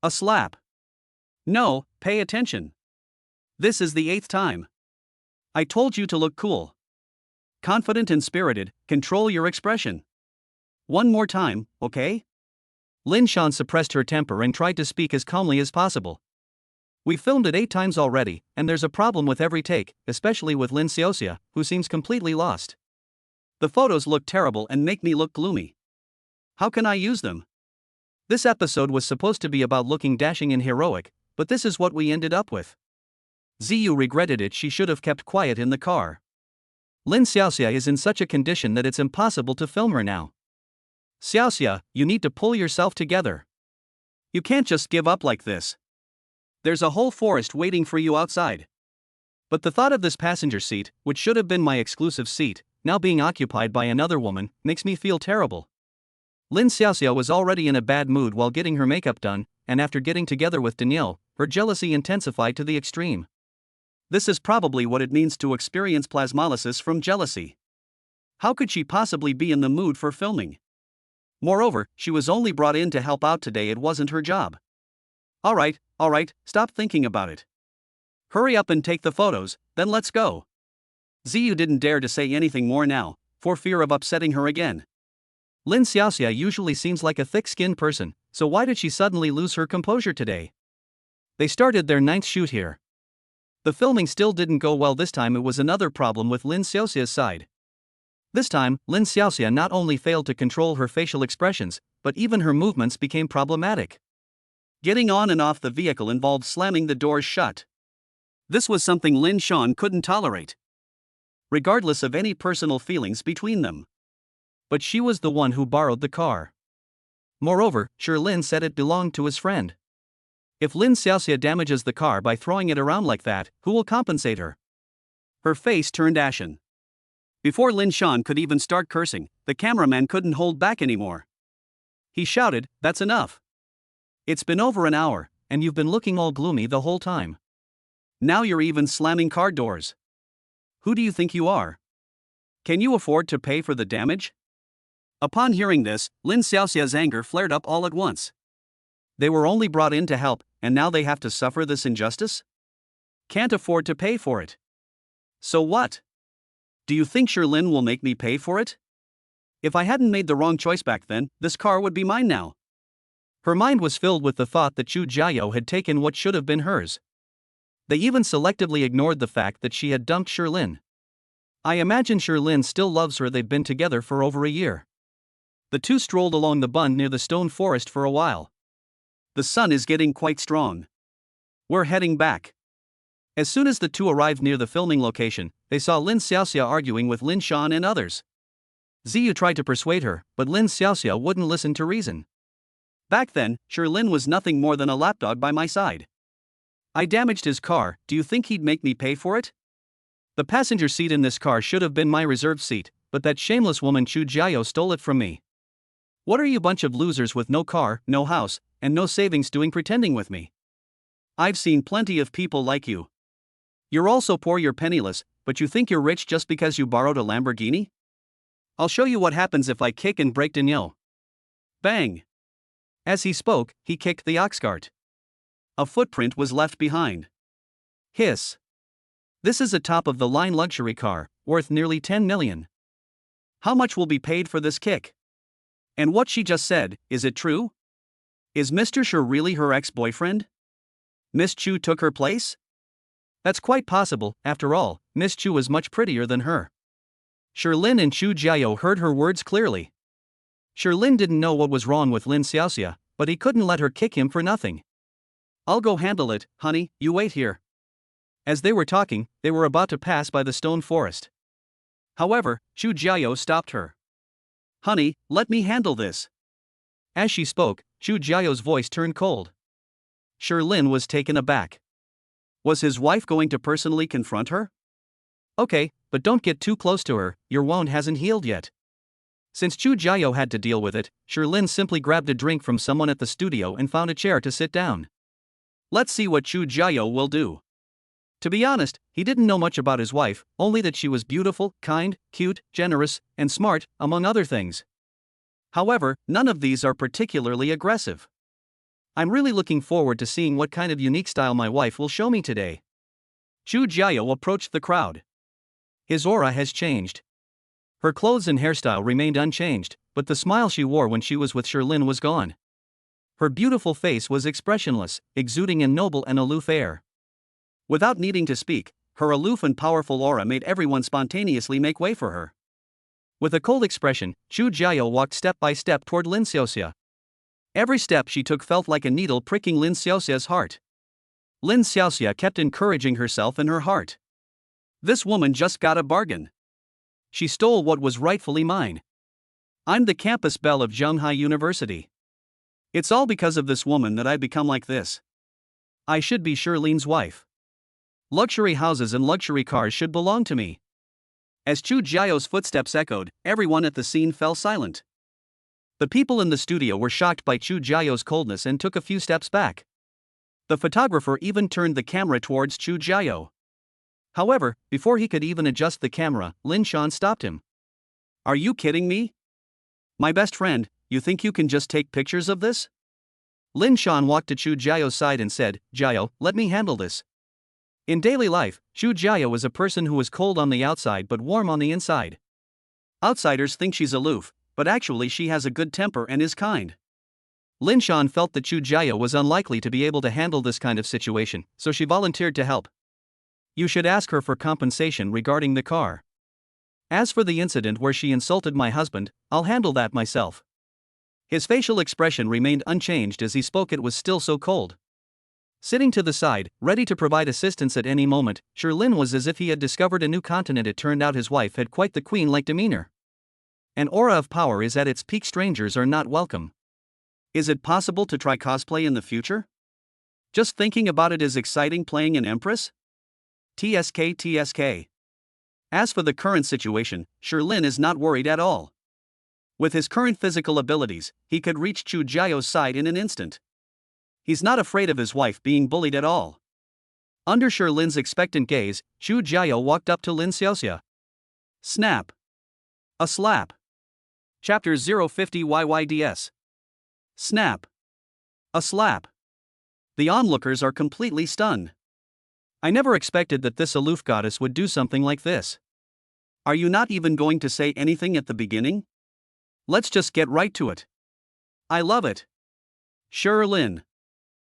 A slap. No, pay attention. This is the 8th time. I told you to look cool. Confident and spirited, control your expression. One more time, okay? Lin Shan suppressed her temper and tried to speak as calmly as possible. We filmed it 8 times already, and there's a problem with every take, especially with Lin Xiaoxia, who seems completely lost. The photos look terrible and make me look gloomy. How can I use them? This episode was supposed to be about looking dashing and heroic, but this is what we ended up with. Ziyu regretted it, she should have kept quiet in the car. Lin Xiaoxia is in such a condition that it's impossible to film her now. Xiaoxia, you need to pull yourself together. You can't just give up like this. There's a whole forest waiting for you outside. But the thought of this passenger seat, which should have been my exclusive seat, now being occupied by another woman, makes me feel terrible. Lin Xiaoxia was already in a bad mood while getting her makeup done, and after getting together with Danielle, her jealousy intensified to the extreme. This is probably what it means to experience plasmolysis from jealousy. How could she possibly be in the mood for filming? Moreover, she was only brought in to help out today, it wasn't her job. All right, stop thinking about it. Hurry up and take the photos, then let's go. Ziyu didn't dare to say anything more now, for fear of upsetting her again. Lin Xiaoxia usually seems like a thick-skinned person, so why did she suddenly lose her composure today? They started their 9th shoot here. The filming still didn't go well this time. It was another problem with Lin Xiaoxia's side. This time, Lin Xiaoxia not only failed to control her facial expressions, but even her movements became problematic. Getting on and off the vehicle involved slamming the doors shut. This was something Lin Shan couldn't tolerate, regardless of any personal feelings between them. But she was the one who borrowed the car. Moreover, Shirlin said it belonged to his friend. If Lin Xiaoxia damages the car by throwing it around like that, who will compensate her? Her face turned ashen. Before Lin Shan could even start cursing, the cameraman couldn't hold back anymore. He shouted, "That's enough. It's been over an hour, and you've been looking all gloomy the whole time. Now you're even slamming car doors. Who do you think you are? Can you afford to pay for the damage?" Upon hearing this, Lin Xiaoxia's anger flared up all at once. They were only brought in to help, and now they have to suffer this injustice? Can't afford to pay for it. So what? Do you think Shirlin will make me pay for it? If I hadn't made the wrong choice back then, this car would be mine now. Her mind was filled with the thought that Chu Jiayou had taken what should have been hers. They even selectively ignored the fact that she had dumped Sherlyn. I imagine Sherlyn still loves her. They've been together for over a year. The two strolled along the bund near the stone forest for a while. The sun is getting quite strong. We're heading back. As soon as the two arrived near the filming location, they saw Lin Xiaoxia arguing with Lin Shan and others. Ziyu tried to persuade her, but Lin Xiaoxia wouldn't listen to reason. Back then, Sherlyn was nothing more than a lapdog by my side. I damaged his car. Do you think he'd make me pay for it? The passenger seat in this car should have been my reserved seat, but that shameless woman Chu Jiao stole it from me. What are you bunch of losers with no car, no house, and no savings doing pretending with me? I've seen plenty of people like you. You're all so poor you're penniless, but you think you're rich just because you borrowed a Lamborghini? I'll show you what happens if I kick and break Daniel. Bang! As he spoke, he kicked the ox cart. A footprint was left behind. Hiss. This is a top-of-the-line luxury car, worth nearly 10 million. How much will be paid for this kick? And what she just said, is it true? Is Mr. Shi really her ex-boyfriend? Miss Chu took her place? That's quite possible. After all, Miss Chu was much prettier than her. Sherlyn and Chu Jiao heard her words clearly. Sherlyn didn't know what was wrong with Lin Xiaoxia, but he couldn't let her kick him for nothing. I'll go handle it, honey, you wait here. As they were talking, they were about to pass by the stone forest. However, Chu Jiao stopped her. Honey, let me handle this. As she spoke, Chu Jiao's voice turned cold. Sherlyn was taken aback. Was his wife going to personally confront her? Okay, but don't get too close to her, your wound hasn't healed yet. Since Chu Jiao had to deal with it, Sherlyn simply grabbed a drink from someone at the studio and found a chair to sit down. Let's see what Chu Jiao will do. To be honest, he didn't know much about his wife, only that she was beautiful, kind, cute, generous, and smart, among other things. However, none of these are particularly aggressive. I'm really looking forward to seeing what kind of unique style my wife will show me today. Chu Jiao approached the crowd. His aura has changed. Her clothes and hairstyle remained unchanged, but the smile she wore when she was with Sherlyn was gone. Her beautiful face was expressionless, exuding a noble and aloof air. Without needing to speak, her aloof and powerful aura made everyone spontaneously make way for her. With a cold expression, Chu Jiao walked step by step toward Lin Xiaoxia. Every step she took felt like a needle pricking Lin Xiaoxia's heart. Lin Xiaoxia kept encouraging herself in her heart. This woman just got a bargain. She stole what was rightfully mine. I'm the campus belle of Zhonghai University. It's all because of this woman that I've become like this. I should be Sherlyn's wife. Luxury houses and luxury cars should belong to me. As Chu Jiao's footsteps echoed, everyone at the scene fell silent. The people in the studio were shocked by Chu Jiao's coldness and took a few steps back. The photographer even turned the camera towards Chu Jiao. However, before he could even adjust the camera, Lin Shan stopped him. Are you kidding me? My best friend, you think you can just take pictures of this? Lin Shan walked to Chu Jiao's side and said, Jiao, let me handle this. In daily life, Chu Jiao was a person who was cold on the outside but warm on the inside. Outsiders think she's aloof, but actually she has a good temper and is kind. Lin Shan felt that Chu Jiao was unlikely to be able to handle this kind of situation, so she volunteered to help. You should ask her for compensation regarding the car. As for the incident where she insulted my husband, I'll handle that myself. His facial expression remained unchanged as he spoke. It was still so cold. Sitting to the side, ready to provide assistance at any moment, Sherlyn was as if he had discovered a new continent. It turned out his wife had quite the queen-like demeanor. An aura of power is at its peak. Strangers are not welcome. Is it possible to try cosplay in the future? Just thinking about it is exciting. Playing an empress? TSK. As for the current situation, Sherlyn is not worried at all. With his current physical abilities, he could reach Chu Jiao's side in an instant. He's not afraid of his wife being bullied at all. Under Sherlyn's expectant gaze, Chu Jiao walked up to Lin Xiaoxia. Snap. A slap. Chapter 050 YYDS. Snap. A slap. The onlookers are completely stunned. I never expected that this aloof goddess would do something like this. Are you not even going to say anything at the beginning? Let's just get right to it. I love it. Sherlyn.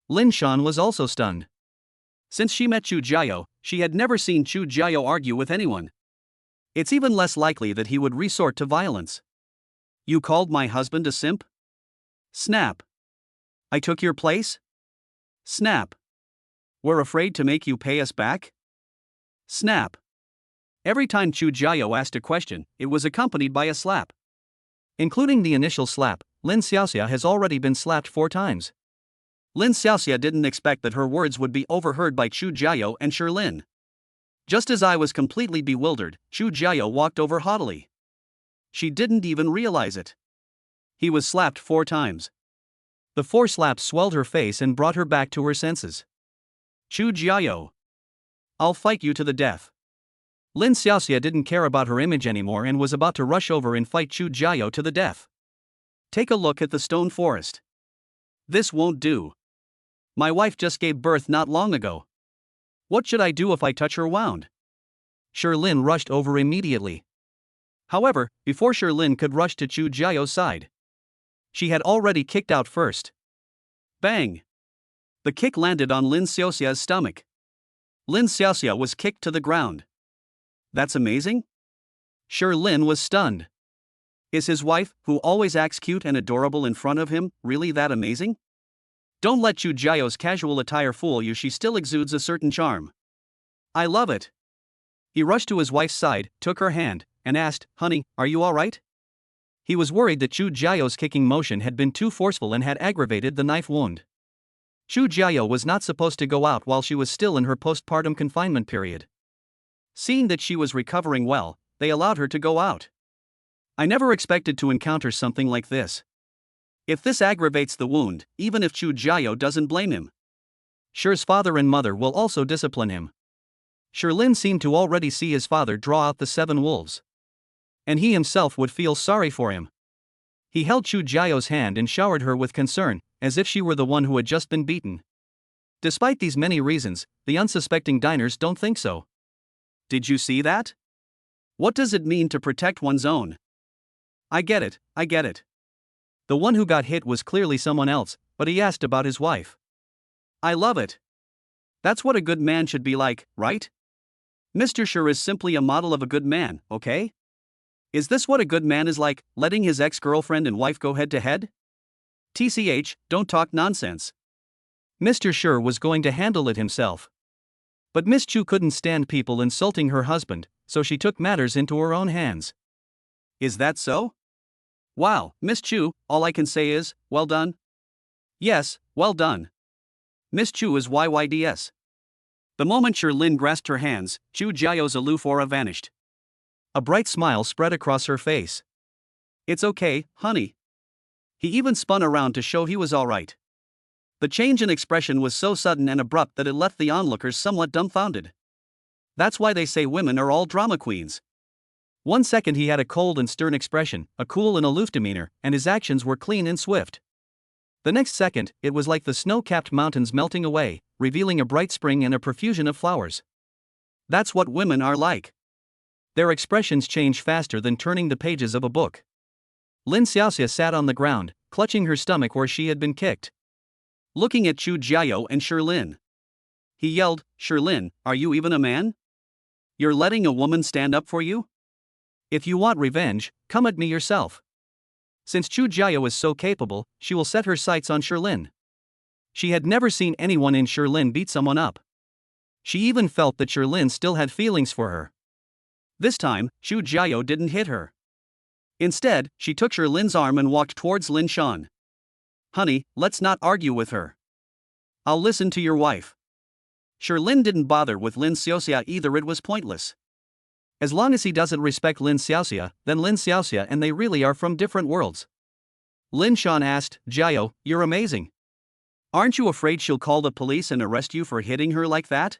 Lin Shan was also stunned. Since she met Chu Jiao, she had never seen Chu Jiao argue with anyone. It's even less likely that he would resort to violence. You called my husband a simp? Snap. I took your place? Snap. We're afraid to make you pay us back? Snap. Every time Chu Jiao asked a question, it was accompanied by a slap. Including the initial slap, Lin Xiaoxia has already been slapped 4 times. Lin Xiaoxia didn't expect that her words would be overheard by Chu Jiao and Shirlin. Just as I was completely bewildered, Chu Jiao walked over haughtily. She didn't even realize it. He was slapped 4 times. The 4 slaps swelled her face and brought her back to her senses. Chu Jiao. I'll fight you to the death. Lin Xiaoxia didn't care about her image anymore and was about to rush over and fight Chu Jiao to the death. Take a look at the stone forest. This won't do. My wife just gave birth not long ago. What should I do if I touch her wound? Shirlin rushed over immediately. However, before Shirlin could rush to Chu Jiao's side, she had already kicked out first. Bang! The kick landed on Lin Xiaoxia's stomach. Lin Xiaoxia was kicked to the ground. That's amazing? Shirlin was stunned. Is his wife, who always acts cute and adorable in front of him, really that amazing? Don't let Chu Jiao's casual attire fool you, she still exudes a certain charm. I love it. He rushed to his wife's side, took her hand, and asked, "Honey, are you alright?" He was worried that Chu Jiao's kicking motion had been too forceful and had aggravated the knife wound. Chu Jiao was not supposed to go out while she was still in her postpartum confinement period. Seeing that she was recovering well, they allowed her to go out. I never expected to encounter something like this. If this aggravates the wound, even if Chu Jiao doesn't blame him, Shir's father and mother will also discipline him. Shirlin seemed to already see his father draw out the 7 wolves. And he himself would feel sorry for him. He held Chu Jiao's hand and showered her with concern, as if she were the one who had just been beaten. Despite these many reasons, the unsuspecting diners don't think so. Did you see that? What does it mean to protect one's own? I get it. The one who got hit was clearly someone else, but he asked about his wife. I love it. That's what a good man should be like, right? Mr. Shir is simply a model of a good man, okay? Is this what a good man is like, letting his ex-girlfriend and wife go head to head? TCH, don't talk nonsense. Mr. Shir was going to handle it himself. But Miss Chu couldn't stand people insulting her husband, so she took matters into her own hands. Is that so? Wow, Miss Chu, all I can say is, well done. Yes, well done. Miss Chu is YYDS. The moment Shirlin grasped her hands, Chu Jiao's aloof aura vanished. A bright smile spread across her face. It's okay, honey. He even spun around to show he was alright. The change in expression was so sudden and abrupt that it left the onlookers somewhat dumbfounded. That's why they say women are all drama queens. 1 second he had a cold and stern expression, a cool and aloof demeanor, and his actions were clean and swift. The next second, it was like the snow-capped mountains melting away, revealing a bright spring and a profusion of flowers. That's what women are like. Their expressions change faster than turning the pages of a book. Lin Xiaoxia sat on the ground, clutching her stomach where she had been kicked. Looking at Chu Jiao and Shirlin. He yelled, "Shirlin, are you even a man? You're letting a woman stand up for you? If you want revenge, come at me yourself." Since Chu Jiao is so capable, she will set her sights on Shirlin. She had never seen anyone in Shirlin beat someone up. She even felt that Shirlin still had feelings for her. This time, Chu Jiao didn't hit her. Instead, she took Shirlin's arm and walked towards Lin Shan. "Honey, let's not argue with her. I'll listen to your wife." Shirlin didn't bother with Lin Xiaoxia either, it was pointless. As long as he doesn't respect Lin Xiaoxia, then Lin Xiaoxia and they really are from different worlds. Lin Shan asked, "Jiao, you're amazing. Aren't you afraid she'll call the police and arrest you for hitting her like that?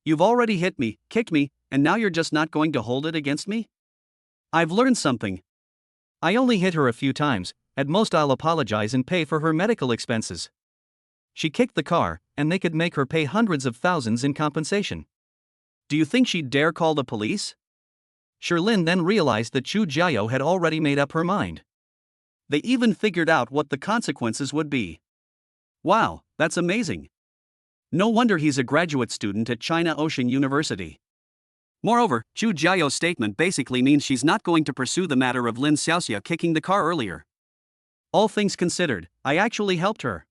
You've already hit me, kicked me, and now you're just not going to hold it against me? I've learned something. I only hit her a few times, at most I'll apologize and pay for her medical expenses. She kicked the car, and they could make her pay hundreds of thousands in compensation. Do you think she'd dare call the police?" Shirlin then realized that Chu Jiao had already made up her mind. They even figured out what the consequences would be. Wow, that's amazing. No wonder he's a graduate student at China Ocean University. Moreover, Chu Jiao's statement basically means she's not going to pursue the matter of Lin Xiaoxia kicking the car earlier. All things considered, I actually helped her.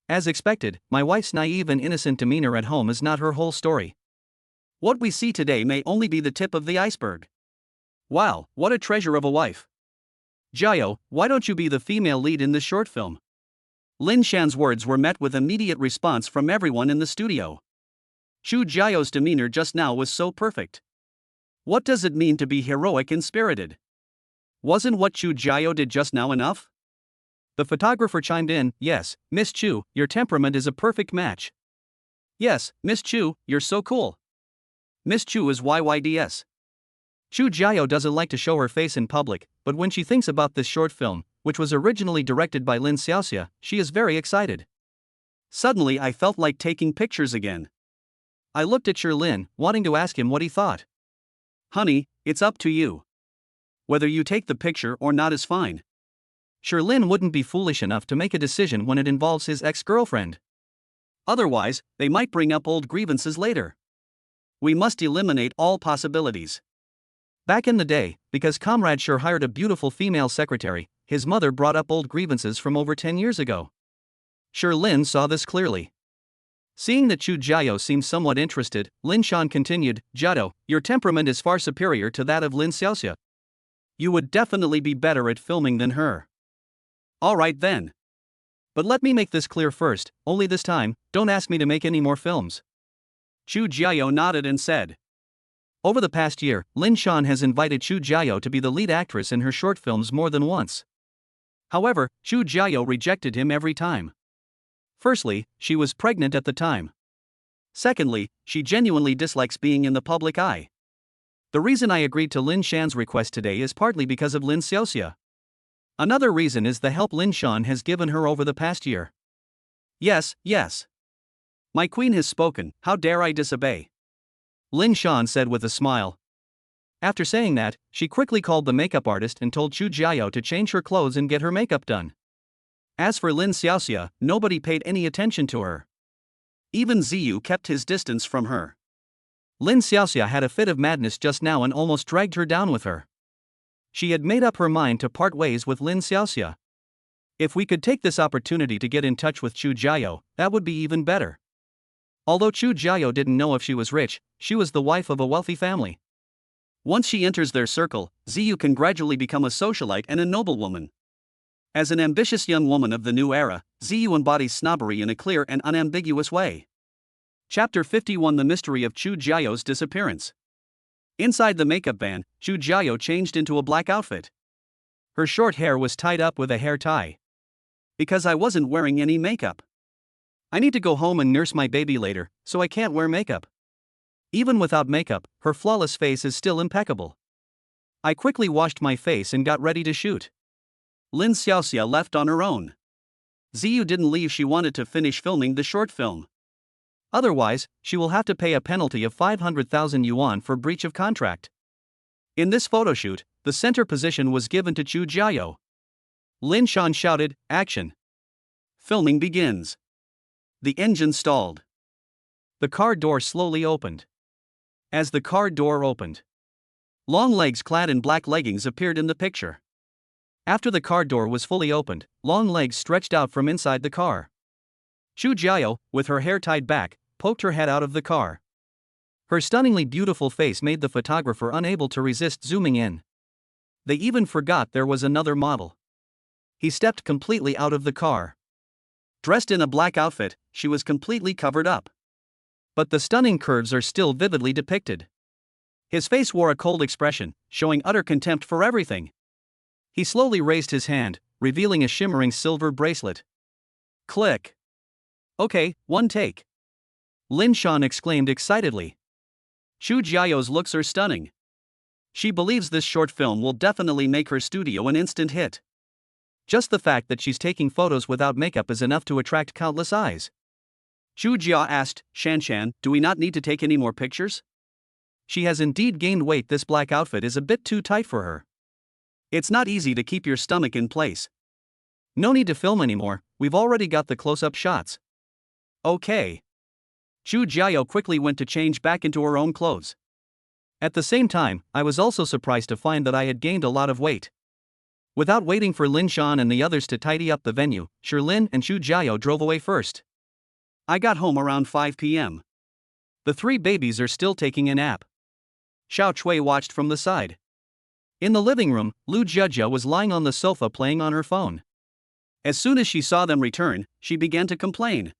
As expected, my wife's naive and innocent demeanor at home is not her whole story. What we see today may only be the tip of the iceberg. Wow, what a treasure of a wife. Jiao, why don't you be the female lead in this short film? Lin Shan's words were met with immediate response from everyone in the studio. Chu Jiao's demeanor just now was so perfect. What does it mean to be heroic and spirited? Wasn't what Chu Jiao did just now enough? The photographer chimed in, yes, Miss Chu, your temperament is a perfect match. Yes, Miss Chu, you're so cool. Miss Chu is YYDS. Chu Jiao doesn't like to show her face in public, but when she thinks about this short film, which was originally directed by Lin Xiaoxia, she is very excited. Suddenly I felt like taking pictures again. I looked at Lin, wanting to ask him what he thought. Honey, it's up to you. Whether you take the picture or not is fine. Lin wouldn't be foolish enough to make a decision when it involves his ex-girlfriend. Otherwise, they might bring up old grievances later. We must eliminate all possibilities. Back in the day, because Comrade hired a beautiful female secretary, his mother brought up old grievances from over 10 years ago. Lin saw this clearly. Seeing that Chu Jiao seemed somewhat interested, Lin Shan continued, Jiao, your temperament is far superior to that of Lin Xiaoxia. You would definitely be better at filming than her. Alright then. But let me make this clear first, only this time, don't ask me to make any more films. Chu Jiao nodded and said. Over the past year, Lin Shan has invited Chu Jiao to be the lead actress in her short films more than once. However, Chu Jiao rejected him every time. Firstly, she was pregnant at the time. Secondly, she genuinely dislikes being in the public eye. The reason I agreed to Lin Shan's request today is partly because of Lin Xiaoxia. Another reason is the help Lin Shan has given her over the past year. Yes, yes. My queen has spoken, how dare I disobey? Lin Shan said with a smile. After saying that, she quickly called the makeup artist and told Chu Jiao to change her clothes and get her makeup done. As for Lin Xiaoxia, nobody paid any attention to her. Even Ziyu kept his distance from her. Lin Xiaoxia had a fit of madness just now and almost dragged her down with her. She had made up her mind to part ways with Lin Xiaoxia. If we could take this opportunity to get in touch with Chu Jiao, that would be even better. Although Chu Jiao didn't know if she was rich, she was the wife of a wealthy family. Once she enters their circle, Ziyu can gradually become a socialite and a noblewoman. As an ambitious young woman of the new era, Ziyu embodies snobbery in a clear and unambiguous way. Chapter 51: The Mystery of Chu Jiao's Disappearance. Inside the makeup van, Chu Jiao changed into a black outfit. Her short hair was tied up with a hair tie. Because I wasn't wearing any makeup. I need to go home and nurse my baby later, so I can't wear makeup. Even without makeup, her flawless face is still impeccable. I quickly washed my face and got ready to shoot. Lin Xiaoxia left on her own. Ziyu didn't leave, she wanted to finish filming the short film. Otherwise, she will have to pay a penalty of 500,000 yuan for breach of contract. In this photoshoot, the center position was given to Chu Jiao. Lin Shan shouted, action. Filming begins. The engine stalled. The car door slowly opened. As the car door opened, long legs clad in black leggings appeared in the picture. After the car door was fully opened, long legs stretched out from inside the car. Chu Jiao, with her hair tied back, poked her head out of the car. Her stunningly beautiful face made the photographer unable to resist zooming in. They even forgot there was another model. He stepped completely out of the car. Dressed in a black outfit, she was completely covered up. But the stunning curves are still vividly depicted. His face wore a cold expression, showing utter contempt for everything. He slowly raised his hand, revealing a shimmering silver bracelet. Click. Okay, one take. Lin Shan exclaimed excitedly. Chu Jiao's looks are stunning. She believes this short film will definitely make her studio an instant hit. Just the fact that she's taking photos without makeup is enough to attract countless eyes. Chu Jia asked, Shan, do we not need to take any more pictures? She has indeed gained weight. This black outfit is a bit too tight for her. It's not easy to keep your stomach in place. No need to film anymore, we've already got the close-up shots. Okay. Xu Jiao quickly went to change back into her own clothes. At the same time, I was also surprised to find that I had gained a lot of weight. Without waiting for Lin Shan and the others to tidy up the venue, Lin and Xu Jiao drove away first. I got home around 5 p.m. The three babies are still taking a nap. Xiao Chui watched from the side. In the living room, Lu Jiajia was lying on the sofa playing on her phone. As soon as she saw them return, she began to complain.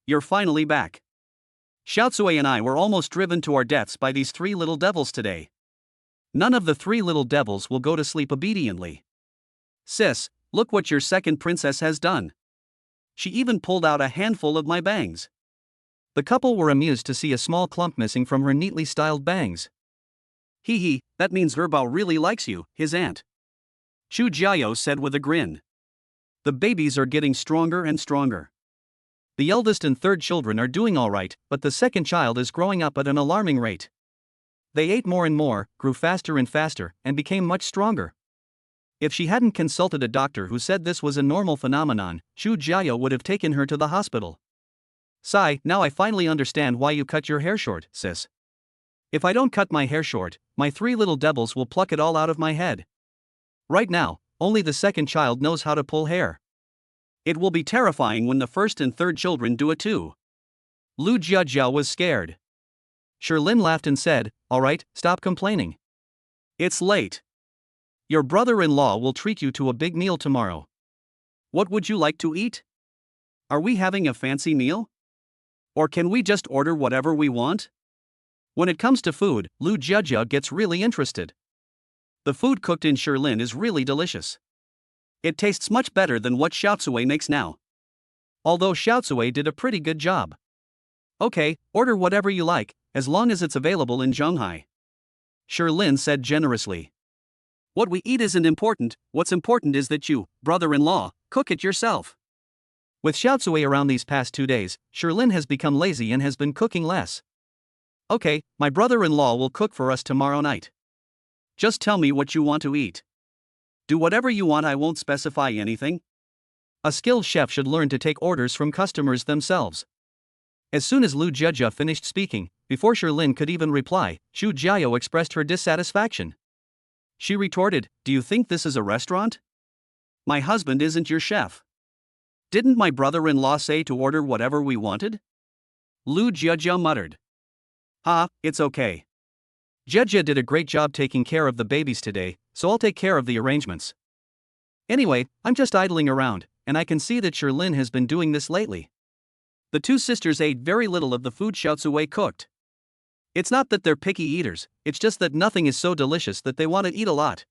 "You're finally back. Xiao Cui and I were almost driven to our deaths by these three little devils today. None of the three little devils will go to sleep obediently. Sis, look what your second princess has done. She even pulled out a handful of my bangs." The couple were amused to see a small clump missing from her neatly styled bangs. "Hee hee, that means Herbao really likes you," his aunt Xu Jiao said with a grin. The babies are getting stronger and stronger. The eldest and third children are doing alright, but the second child is growing up at an alarming rate. They ate more and more, grew faster and faster, and became much stronger. If she hadn't consulted a doctor who said this was a normal phenomenon, Xu Jiao would have taken her to the hospital. "Sai, now I finally understand why you cut your hair short, sis. If I don't cut my hair short, my three little devils will pluck it all out of my head. Right now, only the second child knows how to pull hair. It will be terrifying when the first and third children do it too." Lu Jiajia was scared. Lin laughed and said, "Alright, stop complaining. It's late. Your brother-in-law will treat you to a big meal tomorrow. What would you like to eat? Are we having a fancy meal? Or can we just order whatever we want?" When it comes to food, Lu Jiajia gets really interested. The food cooked in Lin is really delicious. It tastes much better than what Xiaocui makes now. Although Xiaocui did a pretty good job. "Okay, order whatever you like, as long as it's available in Zhonghai," Lin said generously. "What we eat isn't important, what's important is that you, brother-in-law, cook it yourself." With Xiaocui around these past 2 days, Lin has become lazy and has been cooking less. "Okay, my brother-in-law will cook for us tomorrow night. Just tell me what you want to eat. Do whatever you want, I won't specify anything." A skilled chef should learn to take orders from customers themselves. As soon as Lu Jiajia finished speaking, before Lin could even reply, Xu Jiao expressed her dissatisfaction. She retorted, "Do you think this is a restaurant? My husband isn't your chef. Didn't my brother-in-law say to order whatever we wanted?" Lu Jiajia muttered. It's okay. Jiajia did a great job taking care of the babies today, so I'll take care of the arrangements. Anyway, I'm just idling around, and I can see that Lin has been doing this lately." The two sisters ate very little of the food Xiaocui cooked. It's not that they're picky eaters, it's just that nothing is so delicious that they want to eat a lot.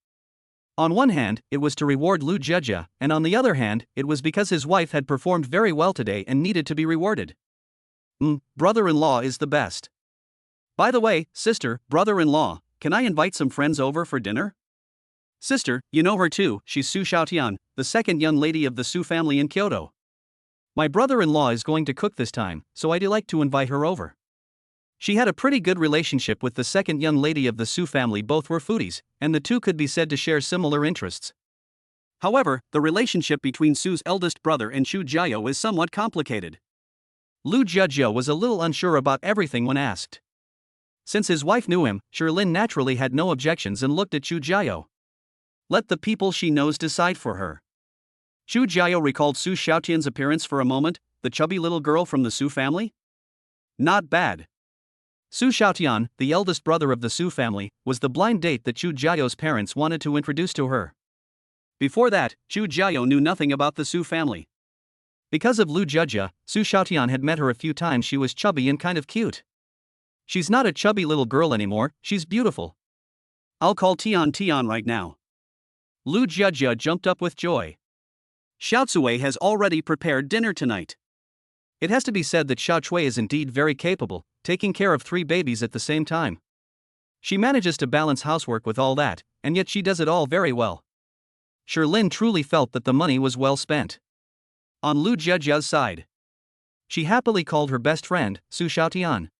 On one hand, it was to reward Lu Jiajia, and on the other hand, it was because his wife had performed very well today and needed to be rewarded. Brother-in-law is the best. By the way, sister, brother-in-law, can I invite some friends over for dinner? Sister, you know her too, she's Su Xiaotian, the second young lady of the Su family in Kyoto. My brother-in-law is going to cook this time, so I'd like to invite her over. She had a pretty good relationship with the second young lady of the Su family. Both were foodies, and the two could be said to share similar interests. However, the relationship between Su's eldest brother and Xu Jiao is somewhat complicated. Lu Jiajia was a little unsure about everything when asked. Since his wife knew him, Lin naturally had no objections and looked at Xu Jiao. Let the people she knows decide for her. Xu Jiao recalled Su Xiaotian's appearance for a moment, the chubby little girl from the Su family. Not bad. Su Xiaotian, the eldest brother of the Su family, was the blind date that Xu Jiao's parents wanted to introduce to her. Before that, Xu Jiao knew nothing about the Su family. Because of Lu Jiajia, Su Xiaotian had met her a few times. She was chubby and kind of cute. She's not a chubby little girl anymore, she's beautiful. I'll call Tian right now. Lu Jiajia jumped up with joy. Xiaocui has already prepared dinner tonight. It has to be said that Xiaocui is indeed very capable, taking care of 3 babies at the same time. She manages to balance housework with all that, and yet she does it all very well. Lin truly felt that the money was well spent. On Lu Jiajia's side, she happily called her best friend, Su Xiaotian.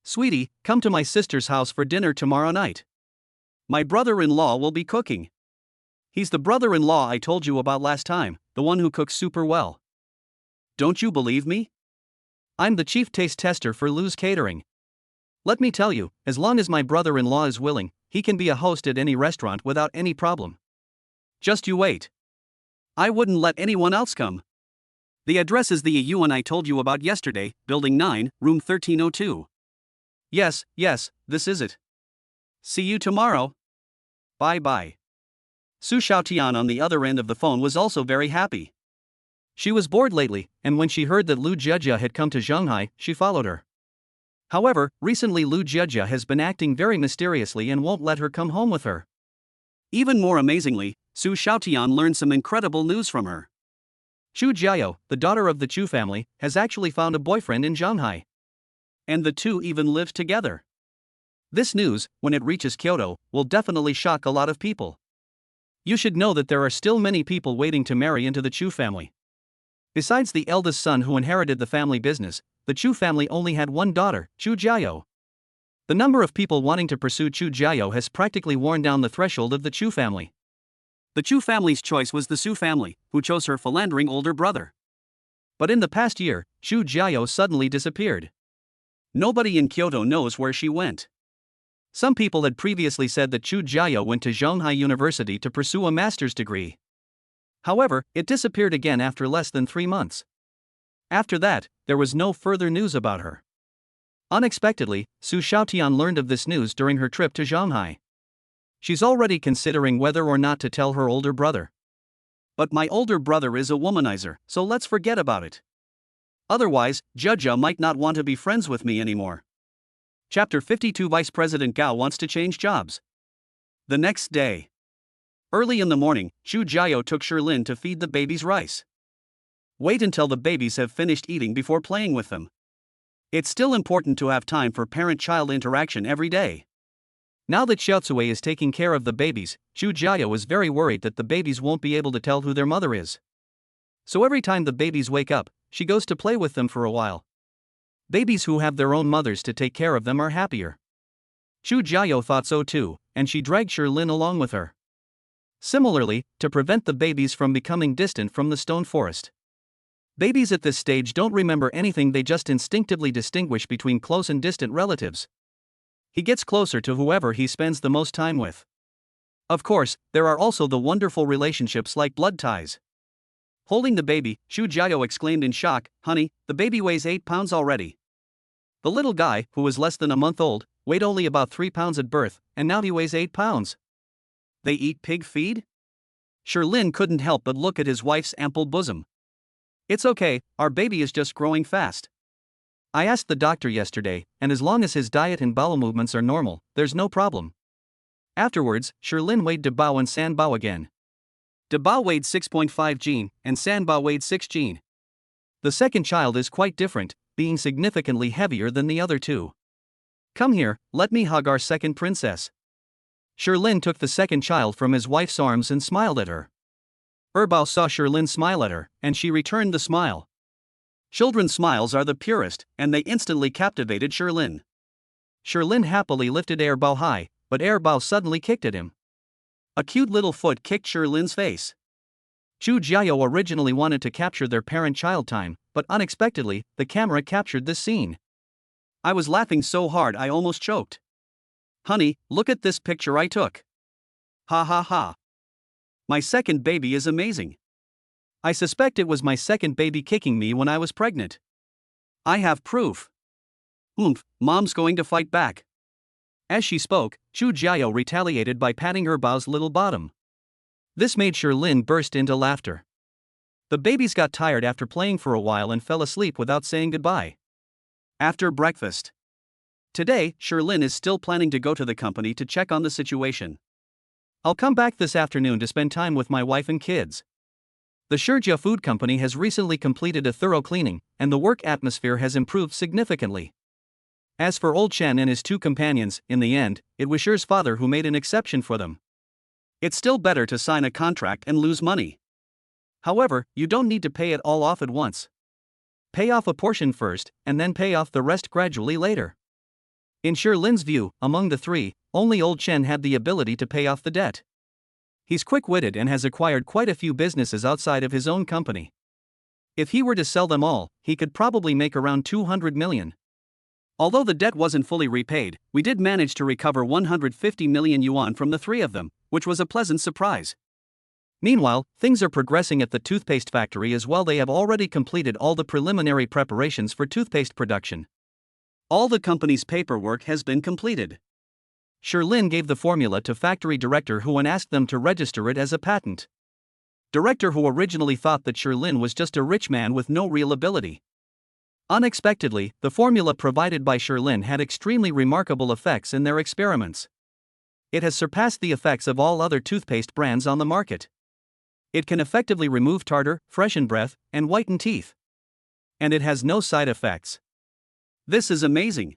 "Sweetie, come to my sister's house for dinner tomorrow night. My brother-in-law will be cooking. He's the brother-in-law I told you about last time, the one who cooks super well. Don't you believe me? I'm the chief taste tester for Lou's Catering. Let me tell you, as long as my brother-in-law is willing, he can be a host at any restaurant without any problem. Just you wait. I wouldn't let anyone else come. The address is the one I told you about yesterday, Building 9, Room 1302. Yes, this is it. See you tomorrow. Bye-bye. Su Xiaotian on the other end of the phone was also very happy. She was bored lately, and when she heard that Lu Jiejia had come to Shanghai, she followed her. However, recently Lu Jiejia has been acting very mysteriously and won't let her come home with her. Even more amazingly, Su Xiaotian learned some incredible news from her. Chu Jiao, the daughter of the Chu family, has actually found a boyfriend in Shanghai. And the two even live together. This news, when it reaches Kyoto, will definitely shock a lot of people. You should know that there are still many people waiting to marry into the Chu family. Besides the eldest son who inherited the family business, the Chu family only had one daughter, Chu Jiao. The number of people wanting to pursue Chu Jiao has practically worn down the threshold of the Chu family. The Chu family's choice was the Su family, who chose her philandering older brother. But in the past year, Chu Jiao suddenly disappeared. Nobody in Kyoto knows where she went. Some people had previously said that Chu Jiao went to Shanghai University to pursue a master's degree. However, it disappeared again after less than 3 months. After that, there was no further news about her. Unexpectedly, Su Xiaotian learned of this news during her trip to Shanghai. She's already considering whether or not to tell her older brother. But my older brother is a womanizer, so let's forget about it. Otherwise, Jiejia might not want to be friends with me anymore. Chapter 52 Vice President Gao wants to change jobs. The next day. Early in the morning, Chu Jiao took Sherlin to feed the babies rice. Wait until the babies have finished eating before playing with them. It's still important to have time for parent-child interaction every day. Now that Xiaocui is taking care of the babies, Chu Jiao is very worried that the babies won't be able to tell who their mother is. So every time the babies wake up, she goes to play with them for a while. Babies who have their own mothers to take care of them are happier. Chu Jiao thought so too, and she dragged Sherlin along with her. Similarly, to prevent the babies from becoming distant from the stone forest. Babies at this stage don't remember anything, they just instinctively distinguish between close and distant relatives. He gets closer to whoever he spends the most time with. Of course, there are also the wonderful relationships like blood ties. Holding the baby, Chu Jiao exclaimed in shock, "Honey, the baby weighs 8 pounds already." The little guy, who was less than a month old, weighed only about 3 pounds at birth, and now he weighs 8 pounds. They eat pig feed? Sherlin couldn't help but look at his wife's ample bosom. It's okay, our baby is just growing fast. I asked the doctor yesterday, and as long as his diet and bowel movements are normal, there's no problem. Afterwards, Sherlin weighed Debao and Sanbao again. Debao weighed 6.5 gene, and Sanbao weighed 6 gene. The second child is quite different, being significantly heavier than the other two. Come here, let me hug our second princess. Sherlin took the second child from his wife's arms and smiled at her. Erbao saw Sherlin smile at her, and she returned the smile. Children's smiles are the purest, and they instantly captivated Sherlin. Sherlin happily lifted Erbao high, but Erbao suddenly kicked at him. A cute little foot kicked Sherlin's face. Chu Jiao originally wanted to capture their parent-child time, but unexpectedly, the camera captured this scene. I was laughing so hard I almost choked. Honey, look at this picture I took. Ha ha ha. My second baby is amazing. I suspect it was my second baby kicking me when I was pregnant. I have proof. Mom's going to fight back. As she spoke, Chu Jiao retaliated by patting Erbao's little bottom. This made Sherlin burst into laughter. The babies got tired after playing for a while and fell asleep without saying goodbye. After breakfast. Today, Sherlin is still planning to go to the company to check on the situation. I'll come back this afternoon to spend time with my wife and kids. The Shijia Food Company has recently completed a thorough cleaning, and the work atmosphere has improved significantly. As for Old Chen and his 2 companions, in the end, it was Shi's father who made an exception for them. It's still better to sign a contract and lose money. However, you don't need to pay it all off at once. Pay off a portion first, and then pay off the rest gradually later. In Sherlin's view, among the 3, only Old Chen had the ability to pay off the debt. He's quick-witted and has acquired quite a few businesses outside of his own company. If he were to sell them all, he could probably make around 200 million. Although the debt wasn't fully repaid, we did manage to recover 150 million yuan from the three of them, which was a pleasant surprise. Meanwhile, things are progressing at the toothpaste factory as well. They have already completed all the preliminary preparations for toothpaste production. All the company's paperwork has been completed. Sherlin gave the formula to factory director Huan, asked them to register it as a patent. Director Hu originally thought that Sherlin was just a rich man with no real ability. Unexpectedly, the formula provided by Sherlin had extremely remarkable effects in their experiments. It has surpassed the effects of all other toothpaste brands on the market. It can effectively remove tartar, freshen breath, and whiten teeth. And it has no side effects. This is amazing.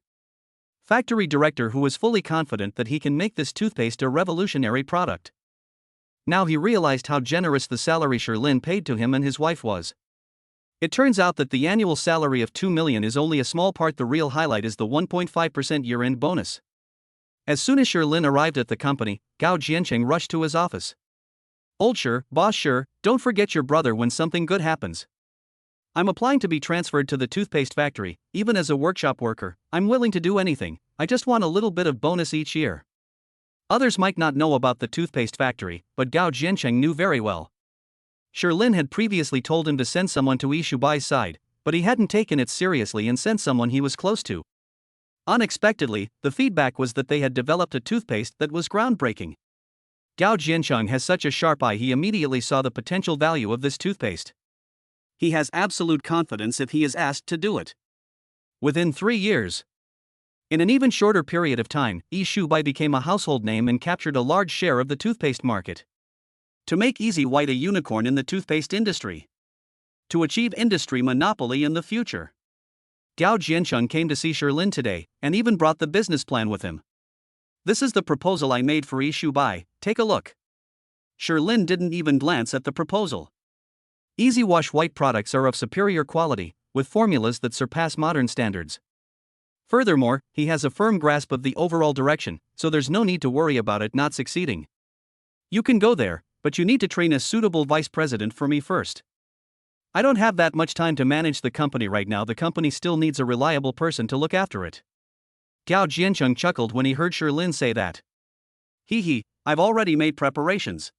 Factory director Hu was fully confident that he can make this toothpaste a revolutionary product. Now he realized how generous the salary Sherlin paid to him and his wife was. It turns out that the annual salary of 2 million is only a small part. The real highlight is the 1.5% year-end bonus. As soon as Sherlin arrived at the company, Gao Jiancheng rushed to his office. Old Sher, boss Sher, don't forget your brother when something good happens. I'm applying to be transferred to the toothpaste factory. Even as a workshop worker, I'm willing to do anything. I just want a little bit of bonus each year. Others might not know about the toothpaste factory, but Gao Jiancheng knew very well. Sherlin had previously told him to send someone to Yi Shubai's side, but he hadn't taken it seriously and sent someone he was close to. Unexpectedly, the feedback was that they had developed a toothpaste that was groundbreaking. Gao Jiancheng has such a sharp eye, he immediately saw the potential value of this toothpaste. He has absolute confidence if he is asked to do it. Within 3 years, in an even shorter period of time, Yi Shubai became a household name and captured a large share of the toothpaste market. To make Easy White a unicorn in the toothpaste industry. To achieve industry monopoly in the future. Gao Jiancheng came to see Sherlin today, and even brought the business plan with him. This is the proposal I made for Yi Shubai, take a look. Sherlin didn't even glance at the proposal. Easy Wash White products are of superior quality, with formulas that surpass modern standards. Furthermore, he has a firm grasp of the overall direction, so there's no need to worry about it not succeeding. You can go there, but you need to train a suitable vice president for me first. I don't have that much time to manage the company right now. The company still needs a reliable person to look after it. Gao Jiancheng chuckled when he heard Sherlin say that. Hee, I've already made preparations.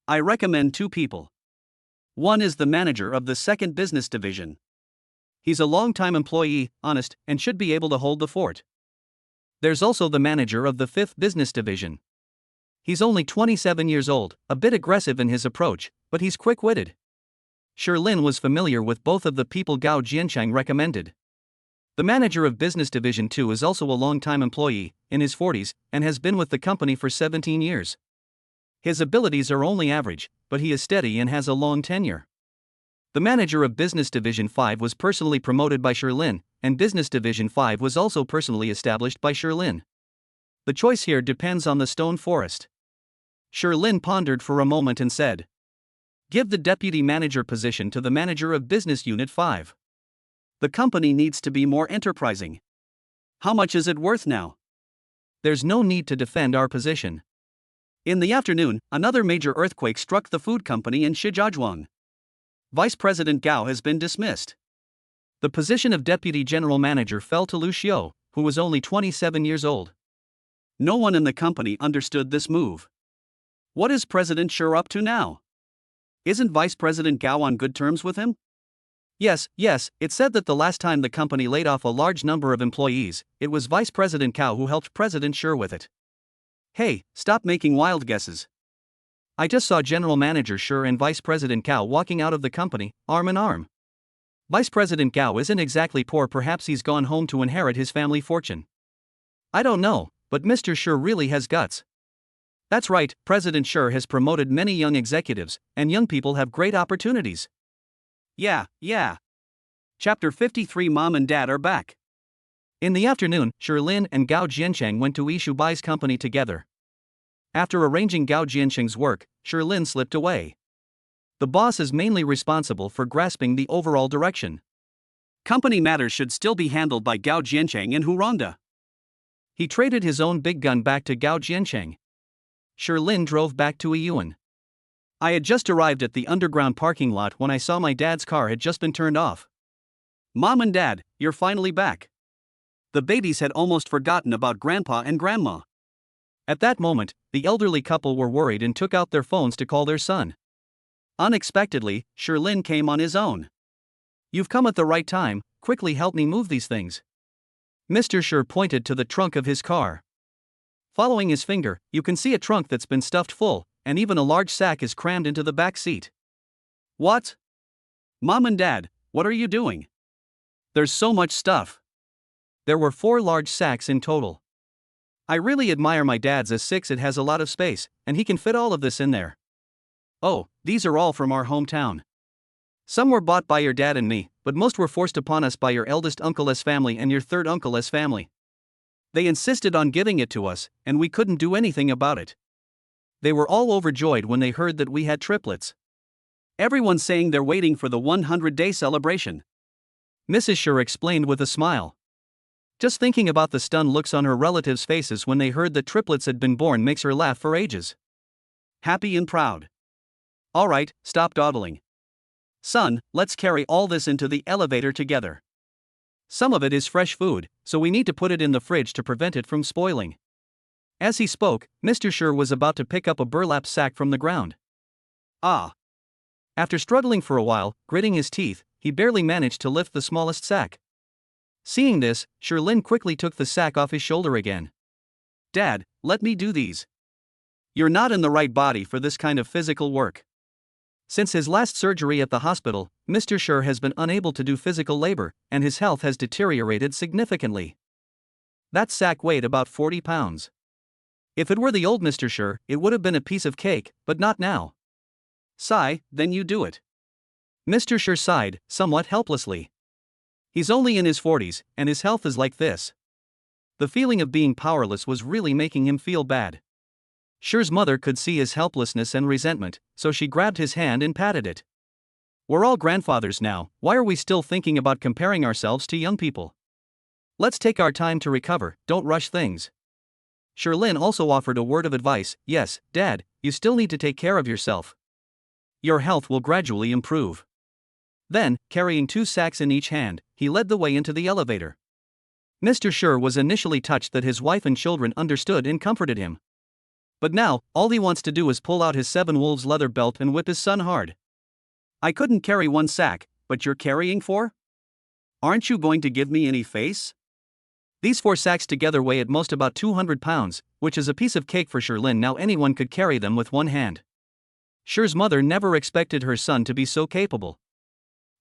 I recommend 2 people. One is the manager of the second business division. He's a long-time employee, honest, and should be able to hold the fort. There's also the manager of the 5th business division. He's only 27 years old, a bit aggressive in his approach, but he's quick-witted. Sherlin was familiar with both of the people Gao Jiancheng recommended. The manager of Business Division 2 is also a long-time employee, in his 40s, and has been with the company for 17 years. His abilities are only average, but he is steady and has a long tenure. The manager of Business Division 5 was personally promoted by Sherlin, and Business Division 5 was also personally established by Sherlin. The choice here depends on the stone forest. Sherlin pondered for a moment and said, "Give the deputy manager position to the manager of Business Unit 5. The company needs to be more enterprising. How much is it worth now? There's no need to defend our position." In the afternoon, another major earthquake struck the food company in Shijiazhuang. Vice President Gao has been dismissed. The position of deputy general manager fell to Lu Xiu, who was only 27 years old. No one in the company understood this move. What is President Shi up to now? Isn't Vice President Gao on good terms with him? Yes, it's said that the last time the company laid off a large number of employees, it was Vice President Gao who helped President Shi with it. Hey, stop making wild guesses. I just saw General Manager Shi and Vice President Gao walking out of the company, arm in arm. Vice President Gao isn't exactly poor, perhaps he's gone home to inherit his family fortune. I don't know, but Mr. Shi really has guts. That's right, President Shi has promoted many young executives, and young people have great opportunities. Yeah. Chapter 53 Mom and Dad are back. In the afternoon, Sherlin and Gao Jiancheng went to Yi Shubai's company together. After arranging Gao Jiancheng's work, Sherlin slipped away. The boss is mainly responsible for grasping the overall direction. Company matters should still be handled by Gao Jiancheng and Hu Rongda. He traded his own big gun back to Gao Jiancheng. Sherlin drove back to Yiyuan. I had just arrived at the underground parking lot when I saw my dad's car had just been turned off. Mom and Dad, you're finally back. The babies had almost forgotten about Grandpa and Grandma. At that moment, the elderly couple were worried and took out their phones to call their son. Unexpectedly, Sherlin came on his own. You've come at the right time, quickly help me move these things. Mr. Sher pointed to the trunk of his car. Following his finger, you can see a trunk that's been stuffed full, and even a large sack is crammed into the back seat. What? Mom and Dad, what are you doing? There's so much stuff. There were 4 large sacks in total. I really admire my dad's A6, it has a lot of space, and he can fit all of this in there. Oh, these are all from our hometown. Some were bought by your dad and me, but most were forced upon us by your eldest uncle's family and your third uncle's family. They insisted on giving it to us, and we couldn't do anything about it. They were all overjoyed when they heard that we had triplets. Everyone's saying they're waiting for the 100-day celebration. Mrs. Sher explained with a smile. Just thinking about the stunned looks on her relatives' faces when they heard that triplets had been born makes her laugh for ages. Happy and proud. All right, stop dawdling. Son, let's carry all this into the elevator together. Some of it is fresh food, so we need to put it in the fridge to prevent it from spoiling. As he spoke, Mr. Sher was about to pick up a burlap sack from the ground. Ah! After struggling for a while, gritting his teeth, he barely managed to lift the smallest sack. Seeing this, Sherlin quickly took the sack off his shoulder again. Dad, let me do these. You're not in the right body for this kind of physical work. Since his last surgery at the hospital, Mr. Sher has been unable to do physical labor, and his health has deteriorated significantly. That sack weighed about 40 pounds. If it were the old Mr. Sher, it would have been a piece of cake, but not now. Sigh, then you do it. Mr. Sher sighed, somewhat helplessly. He's only in his 40s, and his health is like this. The feeling of being powerless was really making him feel bad. Sher's mother could see his helplessness and resentment, so she grabbed his hand and patted it. We're all grandfathers now, why are we still thinking about comparing ourselves to young people? Let's take our time to recover, don't rush things. Sherlin also offered a word of advice. Yes, Dad, you still need to take care of yourself. Your health will gradually improve. Then, carrying 2 sacks in each hand, he led the way into the elevator. Mr. Sher was initially touched that his wife and children understood and comforted him. But now, all he wants to do is pull out his 7 Wolves leather belt and whip his son hard. I couldn't carry 1 sack, but you're carrying 4? Aren't you going to give me any face? These 4 sacks together weigh at most about 200 pounds, which is a piece of cake for Sherlin. Now anyone could carry them with 1 hand. Sher's mother never expected her son to be so capable.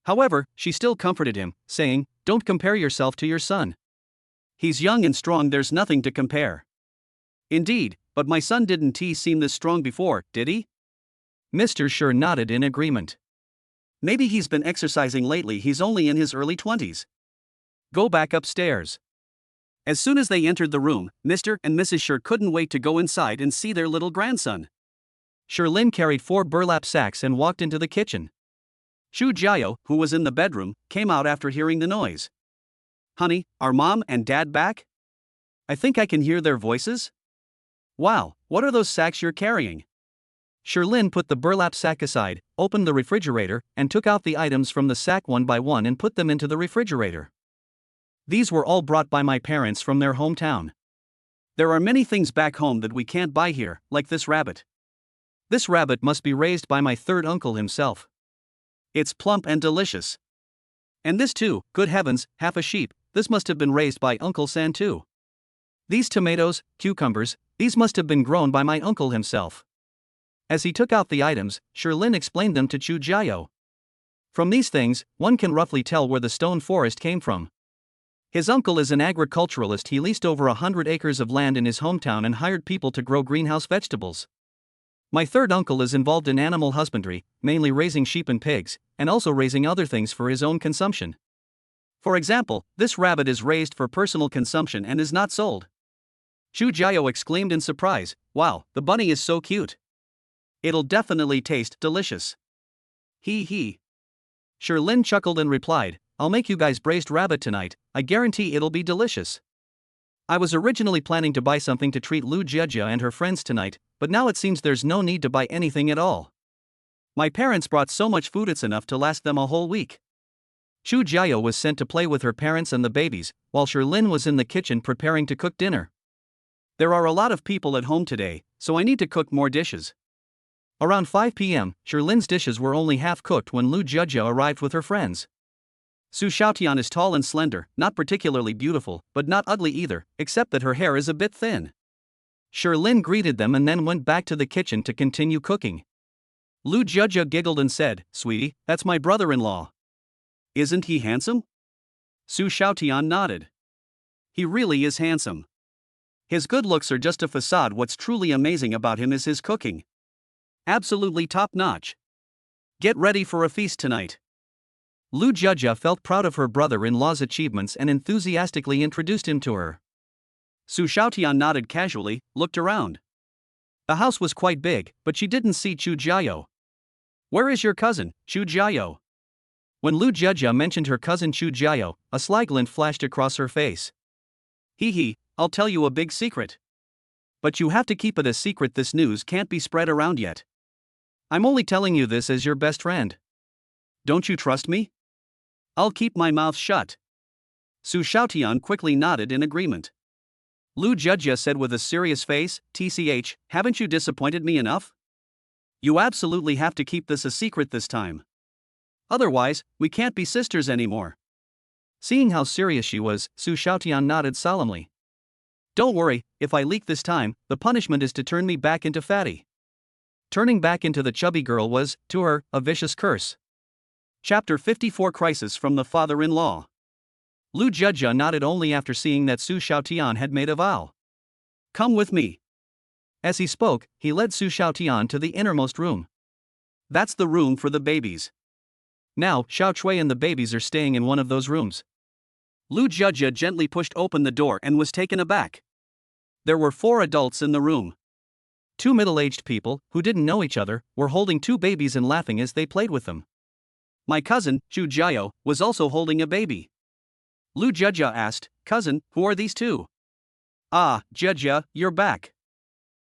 However, she still comforted him, saying, "Don't compare yourself to your son. He's young and strong, there's nothing to compare." Indeed, but my son didn't seem this strong before, did he? Mr. Sher nodded in agreement. Maybe he's been exercising lately, he's only in his early 20s. Go back upstairs. As soon as they entered the room, Mr. and Mrs. Sher couldn't wait to go inside and see their little grandson. Sherlin carried 4 burlap sacks and walked into the kitchen. Chu Jiao, who was in the bedroom, came out after hearing the noise. Honey, are Mom and Dad back? I think I can hear their voices. Wow, what are those sacks you're carrying? Sherlin put the burlap sack aside, opened the refrigerator, and took out the items from the sack one by one and put them into the refrigerator. These were all brought by my parents from their hometown. There are many things back home that we can't buy here, like this rabbit. This rabbit must be raised by my third uncle himself. It's plump and delicious. And this too, good heavens, half a sheep, this must have been raised by Uncle San too. These tomatoes, cucumbers, these must have been grown by my uncle himself. As he took out the items, Sherlin explained them to Chu Jiao. From these things, one can roughly tell where the stone forest came from. His uncle is an agriculturalist. He leased over 100 acres of land in his hometown and hired people to grow greenhouse vegetables. My third uncle is involved in animal husbandry, mainly raising sheep and pigs, and also raising other things for his own consumption. For example, this rabbit is raised for personal consumption and is not sold. Chu Jiao exclaimed in surprise, "Wow, the bunny is so cute. It'll definitely taste delicious." He. Sherlin chuckled and replied, "I'll make you guys braised rabbit tonight, I guarantee it'll be delicious." I was originally planning to buy something to treat Lu Jiejia and her friends tonight, but now it seems there's no need to buy anything at all. My parents brought so much food it's enough to last them a whole week. Chu Jiao was sent to play with her parents and the babies, while Sherlin was in the kitchen preparing to cook dinner. There are a lot of people at home today, so I need to cook more dishes. Around 5 p.m., Sherlin's dishes were only half cooked when Lu Jijia arrived with her friends. Su Xiaotian is tall and slender, not particularly beautiful, but not ugly either, except that her hair is a bit thin. Sherlin greeted them and then went back to the kitchen to continue cooking. Lu Jijia giggled and said, "Sweetie, that's my brother-in-law. Isn't he handsome?" Su Xiaotian nodded. He really is handsome. His good looks are just a facade. What's truly amazing about him is his cooking. Absolutely top-notch. Get ready for a feast tonight. Lu Jijia felt proud of her brother-in-law's achievements and enthusiastically introduced him to her. Su Xiaotian nodded casually, looked around. The house was quite big, but she didn't see Chu Jiao. "Where is your cousin, Chu Jiao?" When Lu Jijia mentioned her cousin Chu Jiao, a sly glint flashed across her face. "Hee, I'll tell you a big secret. But you have to keep it a secret. This news can't be spread around yet. I'm only telling you this as your best friend. Don't you trust me?" "I'll keep my mouth shut." Su Xiaotian quickly nodded in agreement. Lu Jijia said with a serious face, "TCH, haven't you disappointed me enough? You absolutely have to keep this a secret this time. Otherwise, we can't be sisters anymore." Seeing how serious she was, Su Xiaotian nodded solemnly. "Don't worry, if I leak this time, the punishment is to turn me back into fatty." Turning back into the chubby girl was, to her, a vicious curse. Chapter 54 Crisis from the Father-in-Law. Lu Jijia nodded only after seeing that Su Xiaotian had made a vow. "Come with me." As he spoke, he led Su Xiaotian to the innermost room. "That's the room for the babies. Now, Xiao Chui and the babies are staying in one of those rooms." Lu Jijia gently pushed open the door and was taken aback. There were 4 adults in the room. 2 middle-aged people, who didn't know each other, were holding 2 babies and laughing as they played with them. My cousin, Chu Jiao, was also holding a baby. Lu Jijia asked, "Cousin, who are these 2? "Ah, Jijia, you're back.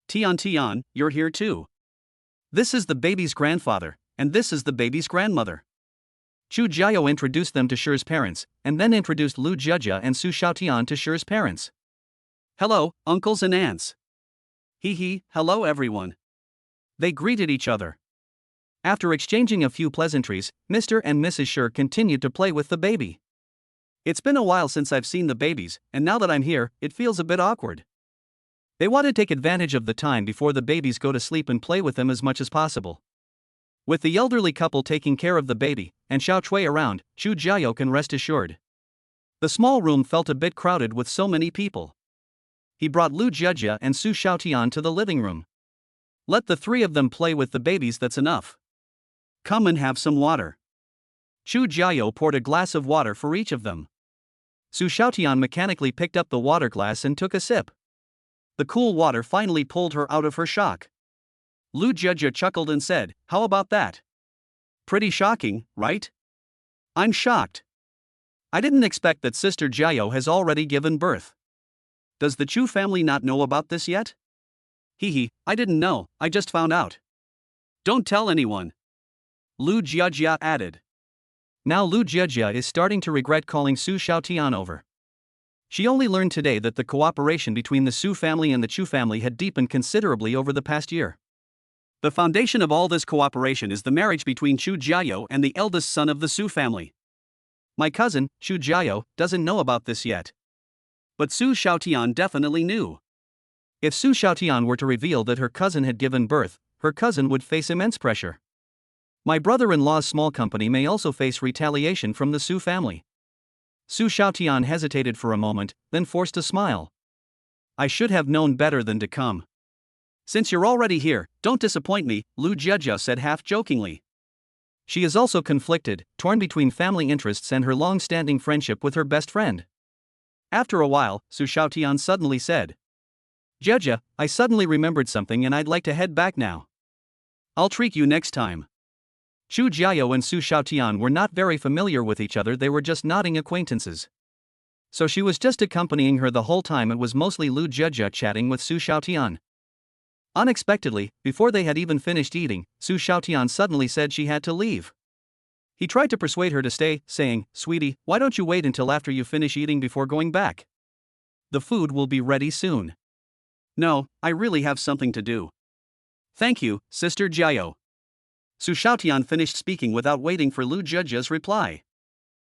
Tian, you're here too. This is the baby's grandfather, and this is the baby's grandmother." Chu Jiao introduced them to Shi's parents, and then introduced Lu Jijia and Su Xiaotian to Shi's parents. "Hello, uncles and aunts." Hello everyone." They greeted each other. After exchanging a few pleasantries, Mr. and Mrs. Shi continued to play with the baby. "It's been a while since I've seen the babies, and now that I'm here, it feels a bit awkward." They want to take advantage of the time before the babies go to sleep and play with them as much as possible. With the elderly couple taking care of the baby, and Xiao Chui around, Chu Jiao can rest assured. The small room felt a bit crowded with so many people. He brought Lu Jijia and Su Xiaotian to the living room. "Let the 3 of them play with the babies, that's enough. Come and have some water." Chu Jiao poured a glass of water for each of them. Su Xiaotian mechanically picked up the water glass and took a sip. The cool water finally pulled her out of her shock. Lu Jijia chuckled and said, "How about that? Pretty shocking, right? I'm shocked. I didn't expect that Sister Jiao has already given birth. Does the Chu family not know about this yet?" I didn't know, I just found out." "Don't tell anyone," Lu Jijia added. Now Lu Jijia is starting to regret calling Su Xiaotian over. She only learned today that the cooperation between the Su family and the Chu family had deepened considerably over the past year. The foundation of all this cooperation is the marriage between Chu Jiao and the eldest son of the Su family. My cousin, Chu Jiao, doesn't know about this yet. But Su Xiaotian definitely knew. If Su Xiaotian were to reveal that her cousin had given birth, her cousin would face immense pressure. My brother-in-law's small company may also face retaliation from the Su family. Su Xiaotian hesitated for a moment, then forced a smile. "I should have known better than to come. Since you're already here, don't disappoint me," Lu Jijia said half-jokingly. She is also conflicted, torn between family interests and her long-standing friendship with her best friend. After a while, Su Xiaotian suddenly said, "Jijia, I suddenly remembered something and I'd like to head back now. I'll treat you next time." Chu Jiao and Su Xiaotian were not very familiar with each other, they were just nodding acquaintances. So she was just accompanying her the whole time. It was mostly Lu Jijia chatting with Su Xiaotian. Unexpectedly, before they had even finished eating, Su Xiaotian suddenly said she had to leave. He tried to persuade her to stay, saying, "Sweetie, why don't you wait until after you finish eating before going back? The food will be ready soon." "No, I really have something to do." "Thank you, Sister Jiao." Su Xiaotian finished speaking without waiting for Lu Zhejia's reply.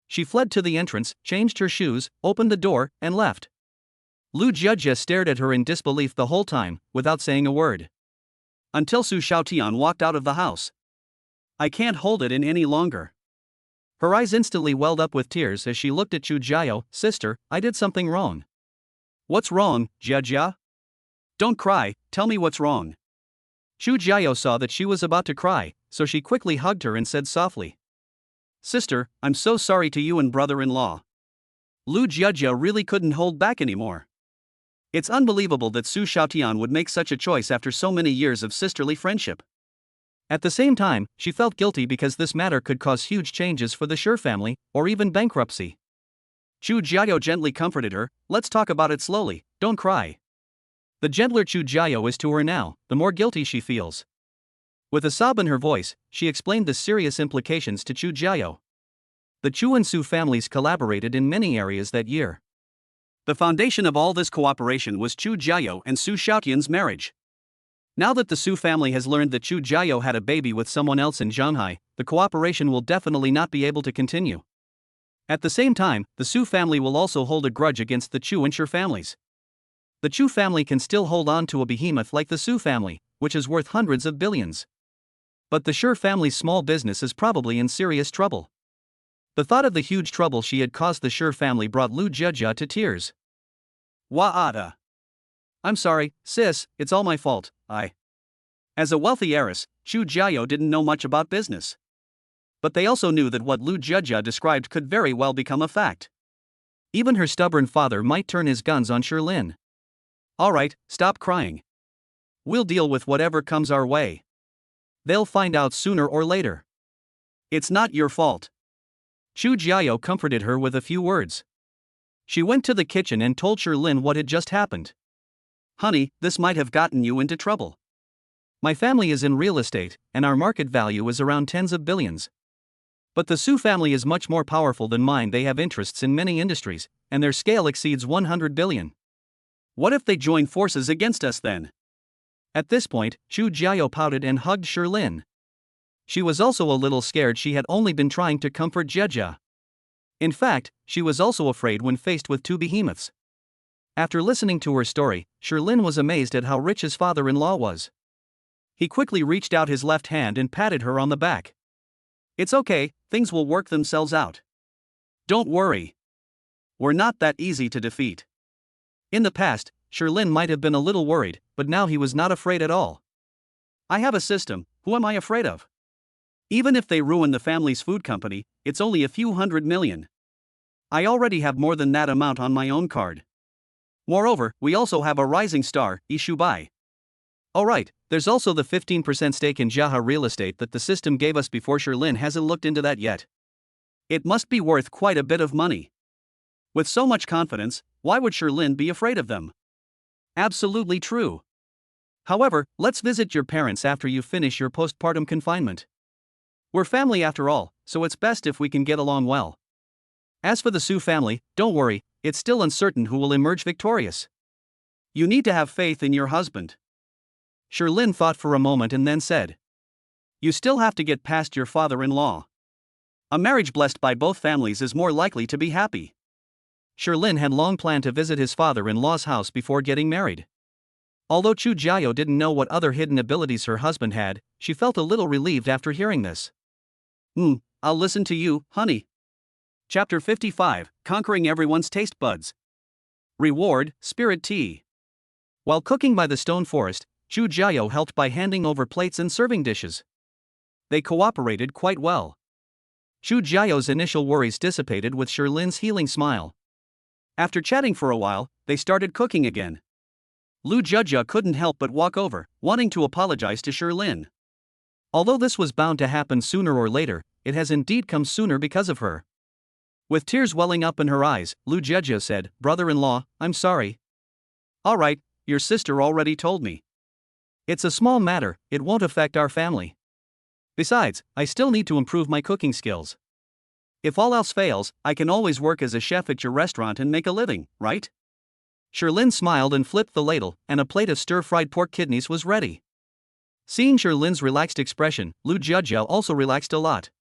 She fled to the entrance, changed her shoes, opened the door, and left. Lu Zhejia stared at her in disbelief the whole time, without saying a word. Until Su Xiaotian walked out of the house. "I can't hold it in any longer." Her eyes instantly welled up with tears as she looked at Chu Jiao. "Sister, I did something wrong." "What's wrong, Jia?" "Don't cry, tell me what's wrong." Chu Jiao saw that she was about to cry, so she quickly hugged her and said softly, "Sister, I'm so sorry to you and brother-in-law." Lu Zhejia really couldn't hold back anymore. It's unbelievable that Su Xiaotian would make such a choice after so many years of sisterly friendship. At the same time, she felt guilty because this matter could cause huge changes for the Shi family, or even bankruptcy. Chu Jiao gently comforted her. "Let's talk about it slowly, don't cry." The gentler Chu Jiao is to her now, the more guilty she feels. With a sob in her voice, she explained the serious implications to Chu Jiao. The Chu and Su families collaborated in many areas that year. The foundation of all this cooperation was Chu Jiao and Su Xiaotian's marriage. Now that the Su family has learned that Chu Jiao had a baby with someone else in Shanghai, the cooperation will definitely not be able to continue. At the same time, the Su family will also hold a grudge against the Chu and Shi families. The Chu family can still hold on to a behemoth like the Su family, which is worth hundreds of billions. But the Shi family's small business is probably in serious trouble. The thought of the huge trouble she had caused the Shi family brought Lu Zhejia to tears. "Wa'ada. I'm sorry, sis, it's all my fault. As a wealthy heiress, Chu Jiao didn't know much about business. But they also knew that what Lu Zhejia described could very well become a fact. Even her stubborn father might turn his guns on Shirlin. Alright, stop crying. We'll deal with whatever comes our way. They'll find out sooner or later. It's not your fault." Chu Jiao comforted her with a few words. She went to the kitchen and told Shirlin what had just happened. "Honey, this might have gotten you into trouble. My family is in real estate, and our market value is around tens of billions. But the Su family is much more powerful than mine. They have interests in many industries, and their scale exceeds 100 billion. What if they join forces against us then?" At this point, Chu Jiao pouted and hugged Shirlin. She was also a little scared. She had only been trying to comfort Zhejia. In fact, she was also afraid when faced with two behemoths. After listening to her story, Shirlin was amazed at how rich his father-in-law was. He quickly reached out his left hand and patted her on the back. "It's okay, things will work themselves out. Don't worry. We're not that easy to defeat." In the past, Shirlin might have been a little worried, but now he was not afraid at all. "I have a system, who am I afraid of? Even if they ruin the family's food company, it's only a few $100 million. I already have more than that amount on my own card. Moreover, we also have a rising star, Ishubai. Oh right, there's also the 15% stake in Jaha real estate that the system gave us before. Shirlin hasn't looked into that yet. It must be worth quite a bit of money. With so much confidence, why would Shirlin be afraid of them?" "Absolutely true. However, let's visit your parents after you finish your postpartum confinement. We're family after all, so it's best if we can get along well. As for the Su family, don't worry, it's still uncertain who will emerge victorious. You need to have faith in your husband." Shirlin thought for a moment and then said, "You still have to get past your father-in-law. A marriage blessed by both families is more likely to be happy." Shirlin had long planned to visit his father-in-law's house before getting married. Although Chu Jiao didn't know what other hidden abilities her husband had, she felt a little relieved after hearing this. I'll listen to you, honey." Chapter 55, Conquering Everyone's Taste Buds. Reward, Spirit Tea. While cooking by the stone forest, Chu Jiao helped by handing over plates and serving dishes. They cooperated quite well. Chu Jiao's initial worries dissipated with Shirlin's healing smile. After chatting for a while, they started cooking again. Lu Zhejia couldn't help but walk over, wanting to apologize to Shirlin. Although this was bound to happen sooner or later, it has indeed come sooner because of her. With tears welling up in her eyes, Lu Zhejia said, "Brother-in-law, I'm sorry." "Alright, your sister already told me. It's a small matter, it won't affect our family. Besides, I still need to improve my cooking skills. If all else fails, I can always work as a chef at your restaurant and make a living, right? Sherlyn smiled and flipped the ladle, and a plate of stir-fried pork kidneys was ready. Seeing Sherlyn's relaxed expression, Lu Jiajiao also relaxed a lot.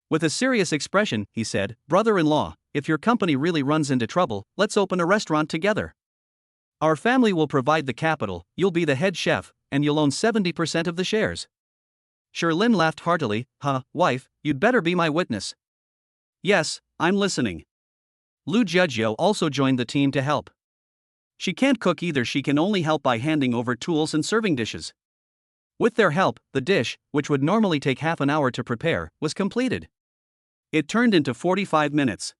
With a serious expression, he said, "Brother-in-law, if your company really runs into trouble, let's open a restaurant together. Our family will provide the capital, you'll be the head chef, and you'll own 70% of the shares." Sherlyn laughed heartily. Wife, you'd better be my witness." "Yes, I'm listening." Lu Jiajiao also joined the team to help. She can't cook either, she can only help by handing over tools and serving dishes. With their help, the dish, which would normally take half an hour to prepare, was completed. It turned into 45 minutes.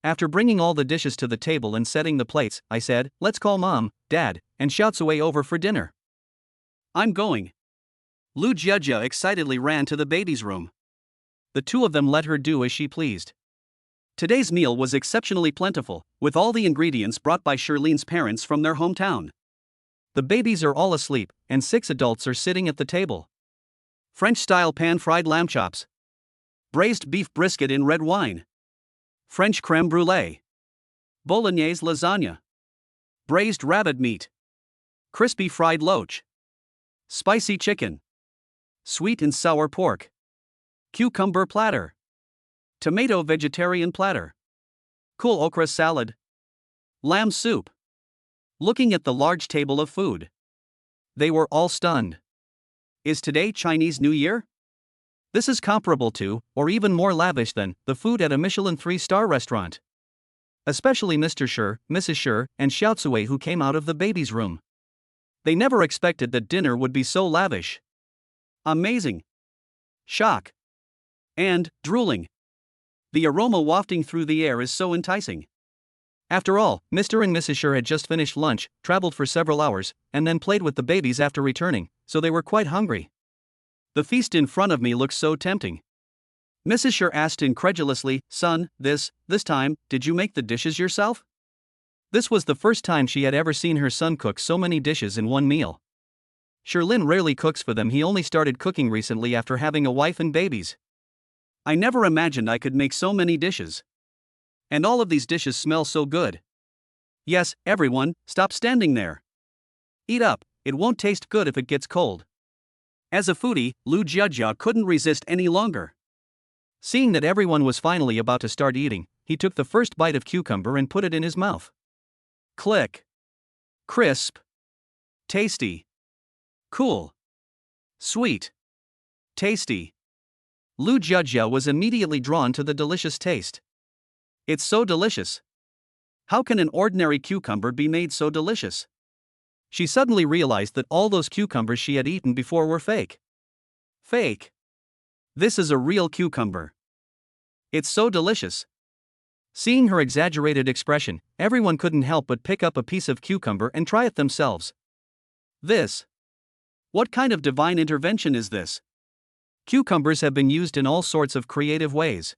After bringing all the dishes to the table and setting the plates, I said, "Let's call Mom, Dad, and Xiaotsui over for dinner." "I'm going." Lu Jiajia excitedly ran to the baby's room. The two of them let her do as she pleased. Today's meal was exceptionally plentiful, with all the ingredients brought by Sherlyn's parents from their hometown. The babies are all asleep, and 6 adults are sitting at the table. French-style pan-fried lamb chops. Braised beef brisket in red wine. French crème brûlée. Bolognese lasagna. Braised rabbit meat. Crispy fried loach. Spicy chicken. Sweet and sour pork. Cucumber platter. Tomato vegetarian platter. Cool okra salad. Lamb soup. Looking at the large table of food, they were all stunned. Is today Chinese New Year? This is comparable to, or even more lavish than, the food at a Michelin 3-star restaurant. Especially Mr. Shi, Mrs. Shi, and Xiaotsui, who came out of the baby's room. They never expected that dinner would be so lavish. Amazing. Shock. And drooling. The aroma wafting through the air is so enticing. After all, Mr. and Mrs. Shi had just finished lunch, traveled for several hours, and then played with the babies after returning, so they were quite hungry. The feast in front of me looked so tempting. Mrs. Shi asked incredulously, "Son, this time, did you make the dishes yourself?" This was the first time she had ever seen her son cook so many dishes in one meal. Sherlyn rarely cooks for them, he only started cooking recently after having a wife and babies. "I never imagined I could make so many dishes. And all of these dishes smell so good. Yes, everyone, stop standing there. Eat up, it won't taste good if it gets cold." As a foodie, Lu Jiajia couldn't resist any longer. Seeing that everyone was finally about to start eating, he took the first bite of cucumber and put it in his mouth. Click. Crisp. Tasty. Cool. Sweet. Tasty. Lu Jiajia was immediately drawn to the delicious taste. It's so delicious. How can an ordinary cucumber be made so delicious? She suddenly realized that all those cucumbers she had eaten before were fake. Fake. This is a real cucumber. It's so delicious. Seeing her exaggerated expression, everyone couldn't help but pick up a piece of cucumber and try it themselves. What kind of divine intervention is this? Cucumbers have been used in all sorts of creative ways.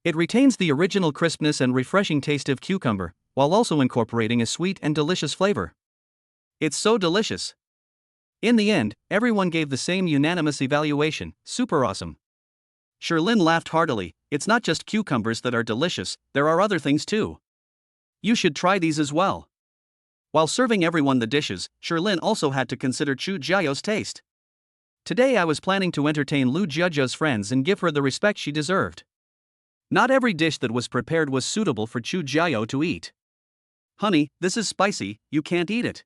It retains the original crispness and refreshing taste of cucumber, while also incorporating a sweet and delicious flavor. It's so delicious. In the end, everyone gave the same unanimous evaluation, super awesome. Sherlyn laughed heartily. It's not just cucumbers that are delicious, there are other things too. You should try these as well. While serving everyone the dishes, Sherlyn also had to consider Chu Jiao's taste. Today I was planning to entertain Lu Jiajia's friends and give her the respect she deserved. Not every dish that was prepared was suitable for Chu Jiao to eat. "Honey, this is spicy, you can't eat it."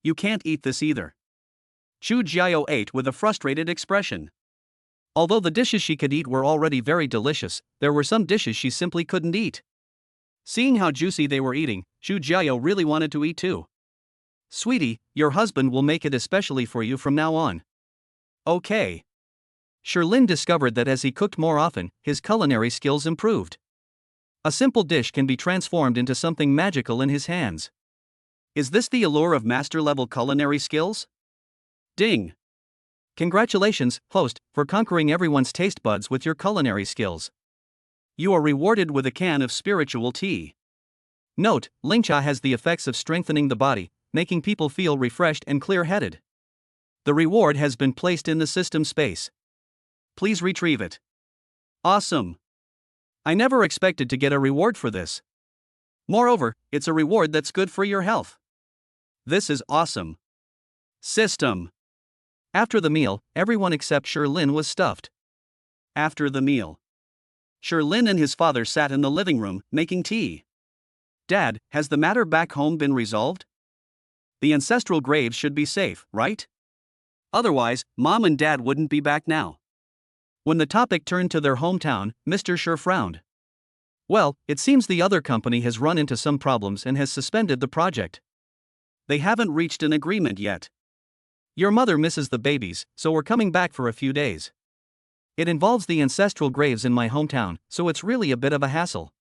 "You can't eat this either." Chu Jiao ate with a frustrated expression. Although the dishes she could eat were already very delicious, there were some dishes she simply couldn't eat. Seeing how juicy they were eating, Chu Jiao really wanted to eat too. "Sweetie, your husband will make it especially for you from now on." "Okay." Sherlyn discovered that as he cooked more often, his culinary skills improved. A simple dish can be transformed into something magical in his hands. Is this the allure of master-level culinary skills? Ding! Congratulations, host, for conquering everyone's taste buds with your culinary skills. You are rewarded with a can of spiritual tea. Note, Lingcha has the effects of strengthening the body, making people feel refreshed and clear-headed. The reward has been placed in the system space. Please retrieve it. Awesome. I never expected to get a reward for this. Moreover, it's a reward that's good for your health. This is awesome. System. After the meal, everyone except Sherlin was stuffed. After the meal, Sherlin and his father sat in the living room, making tea. Dad, has the matter back home been resolved? The ancestral graves should be safe, right? Otherwise, Mom and Dad wouldn't be back now. When the topic turned to their hometown, Mr. Sher frowned. Well, it seems the other company has run into some problems and has suspended the project. They haven't reached an agreement yet. Your mother misses the babies, so we're coming back for a few days. It involves the ancestral graves in my hometown, so it's really a bit of a hassle.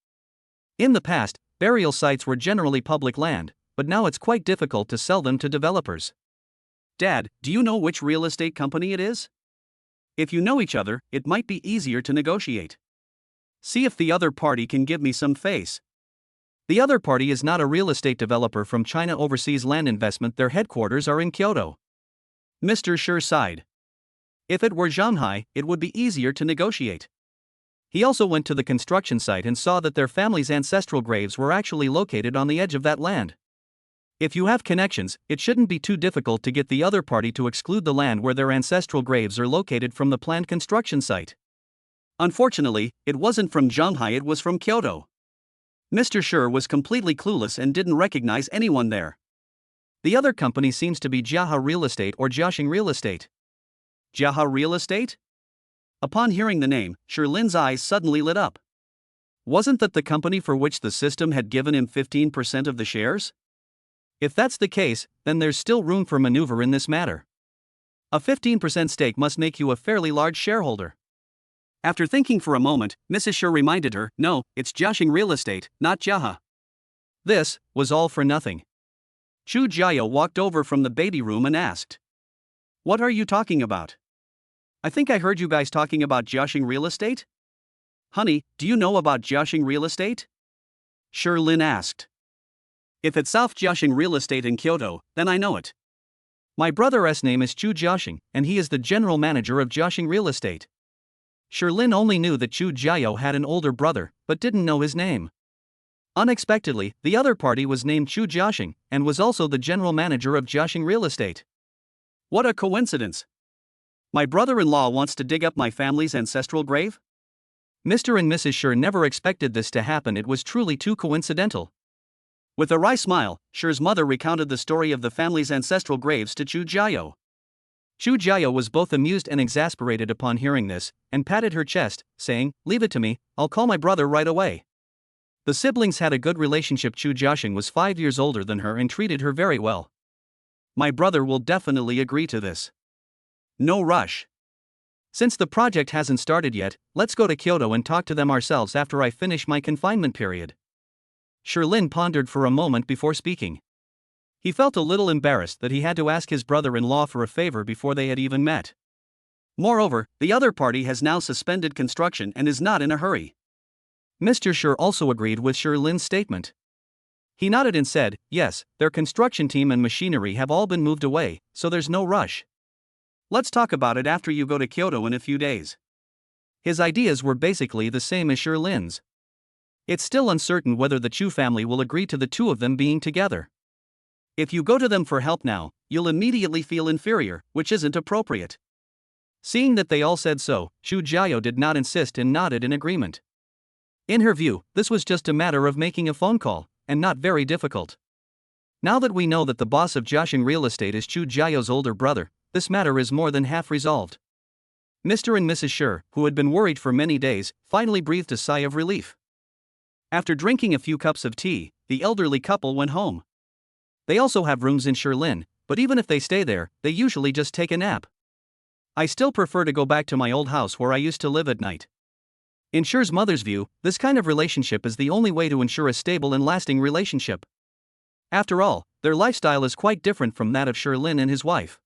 In the past, burial sites were generally public land, but now it's quite difficult to sell them to developers. Dad, do you know which real estate company it is? If you know each other, it might be easier to negotiate. See if the other party can give me some face. The other party is not a real estate developer from China Overseas Land Investment. Their headquarters are in Kyoto. Mr. Sher sighed. If it were Shanghai, it would be easier to negotiate. He also went to the construction site and saw that their family's ancestral graves were actually located on the edge of that land. If you have connections, it shouldn't be too difficult to get the other party to exclude the land where their ancestral graves are located from the planned construction site. Unfortunately, it wasn't from Shanghai, it was from Kyoto. Mr. Sher was completely clueless and didn't recognize anyone there. The other company seems to be Jiaha Real Estate or Jiaxing Real Estate. Jiaha Real Estate? Upon hearing the name, Sherlin's eyes suddenly lit up. Wasn't that the company for which the system had given him 15% of the shares? If that's the case, then there's still room for maneuver in this matter. A 15% stake must make you a fairly large shareholder. After thinking for a moment, Mrs. Sher reminded her, no, it's Jiaxing Real Estate, not Jiaha. This was all for nothing. Chu Jiao walked over from the baby room and asked, what are you talking about? I think I heard you guys talking about Jiaxing Real Estate? Honey, do you know about Jiaxing Real Estate? Sherlin asked. If it's South Jiaxing Real Estate in Kyoto, then I know it. My brother's name is Chu Jiaxing, and he is the general manager of Jiaxing Real Estate. Sherlin only knew that Chu Jiao had an older brother, but didn't know his name. Unexpectedly, the other party was named Chu Jiaxing, and was also the general manager of Jiaxing Real Estate. What a coincidence! My brother-in-law wants to dig up my family's ancestral grave? Mr. and Mrs. Sher never expected this to happen. It was truly too coincidental. With a wry smile, Sher's mother recounted the story of the family's ancestral graves to Chu Jiao. Chu Jiao was both amused and exasperated upon hearing this, and patted her chest, saying, leave it to me, I'll call my brother right away. The siblings had a good relationship. Chu Jiaxing was 5 years older than her and treated her very well. My brother will definitely agree to this. No rush. Since the project hasn't started yet, let's go to Kyoto and talk to them ourselves after I finish my confinement period. Sherlin pondered for a moment before speaking. He felt a little embarrassed that he had to ask his brother-in-law for a favor before they had even met. Moreover, the other party has now suspended construction and is not in a hurry. Mr. Sher also agreed with Sherlin's statement. He nodded and said, yes, their construction team and machinery have all been moved away, so there's no rush. Let's talk about it after you go to Kyoto in a few days. His ideas were basically the same as Sherlin's. It's still uncertain whether the Chu family will agree to the two of them being together. If you go to them for help now, you'll immediately feel inferior, which isn't appropriate. Seeing that they all said so, Chu Jiao did not insist and nodded in agreement. In her view, this was just a matter of making a phone call, and not very difficult. Now that we know that the boss of Jiaxing Real Estate is Chu Jiao's older brother, this matter is more than half resolved. Mr. and Mrs. Sher, who had been worried for many days, finally breathed a sigh of relief. After drinking a few cups of tea, the elderly couple went home. They also have rooms in Sherlin, but even if they stay there, they usually just take a nap. I still prefer to go back to my old house where I used to live at night. In Sher's mother's view, this kind of relationship is the only way to ensure a stable and lasting relationship. After all, their lifestyle is quite different from that of Sherlin and his wife.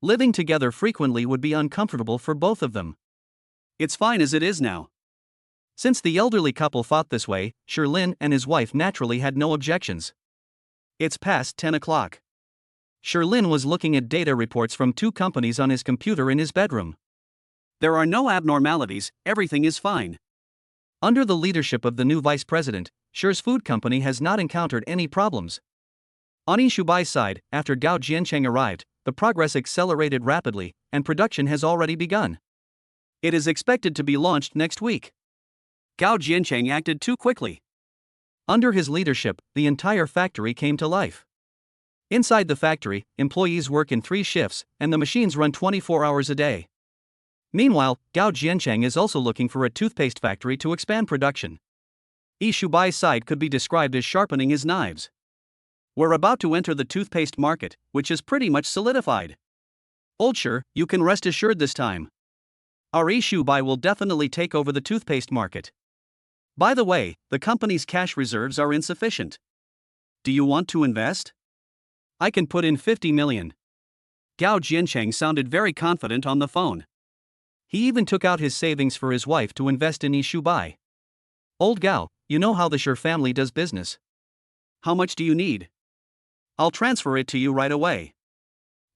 Living together frequently would be uncomfortable for both of them. It's fine as it is now. Since the elderly couple thought this way, Sherlin and his wife naturally had no objections. It's past 10 o'clock. Sherlin was looking at data reports from 2 companies on his computer in his bedroom. There are no abnormalities, everything is fine. Under the leadership of the new vice president, Sher's food company has not encountered any problems. On Yishubai's side, after Gao Jiancheng arrived, the progress accelerated rapidly, and production has already begun. It is expected to be launched next week. Gao Jiancheng acted too quickly. Under his leadership, the entire factory came to life. Inside the factory, employees work in 3 shifts, and the machines run 24 hours a day. Meanwhile, Gao Jiancheng is also looking for a toothpaste factory to expand production. Yishubai's side could be described as sharpening his knives. We're about to enter the toothpaste market, which is pretty much solidified. Old Sher, you can rest assured this time. Our Yishubai will definitely take over the toothpaste market. By the way, the company's cash reserves are insufficient. Do you want to invest? I can put in 50 million. Gao Jiancheng sounded very confident on the phone. He even took out his savings for his wife to invest in Yishubai. Old Gao, you know how the Sher family does business. How much do you need? I'll transfer it to you right away.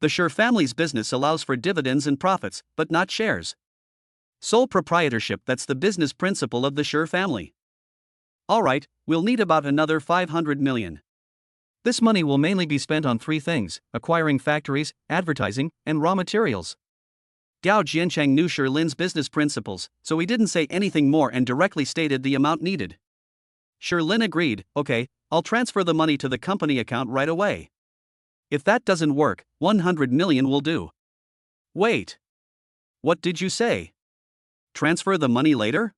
The Sher family's business allows for dividends and profits, but not shares. Sole proprietorship, that's the business principle of the Sher family. Alright, we'll need about another 500 million. This money will mainly be spent on 3 things: acquiring factories, advertising, and raw materials. Gao Jiancheng knew Sherlin's business principles, so he didn't say anything more and directly stated the amount needed. Sherlin agreed, okay, I'll transfer the money to the company account right away. If that doesn't work, 100 million will do. Wait. What did you say? Transfer the money later?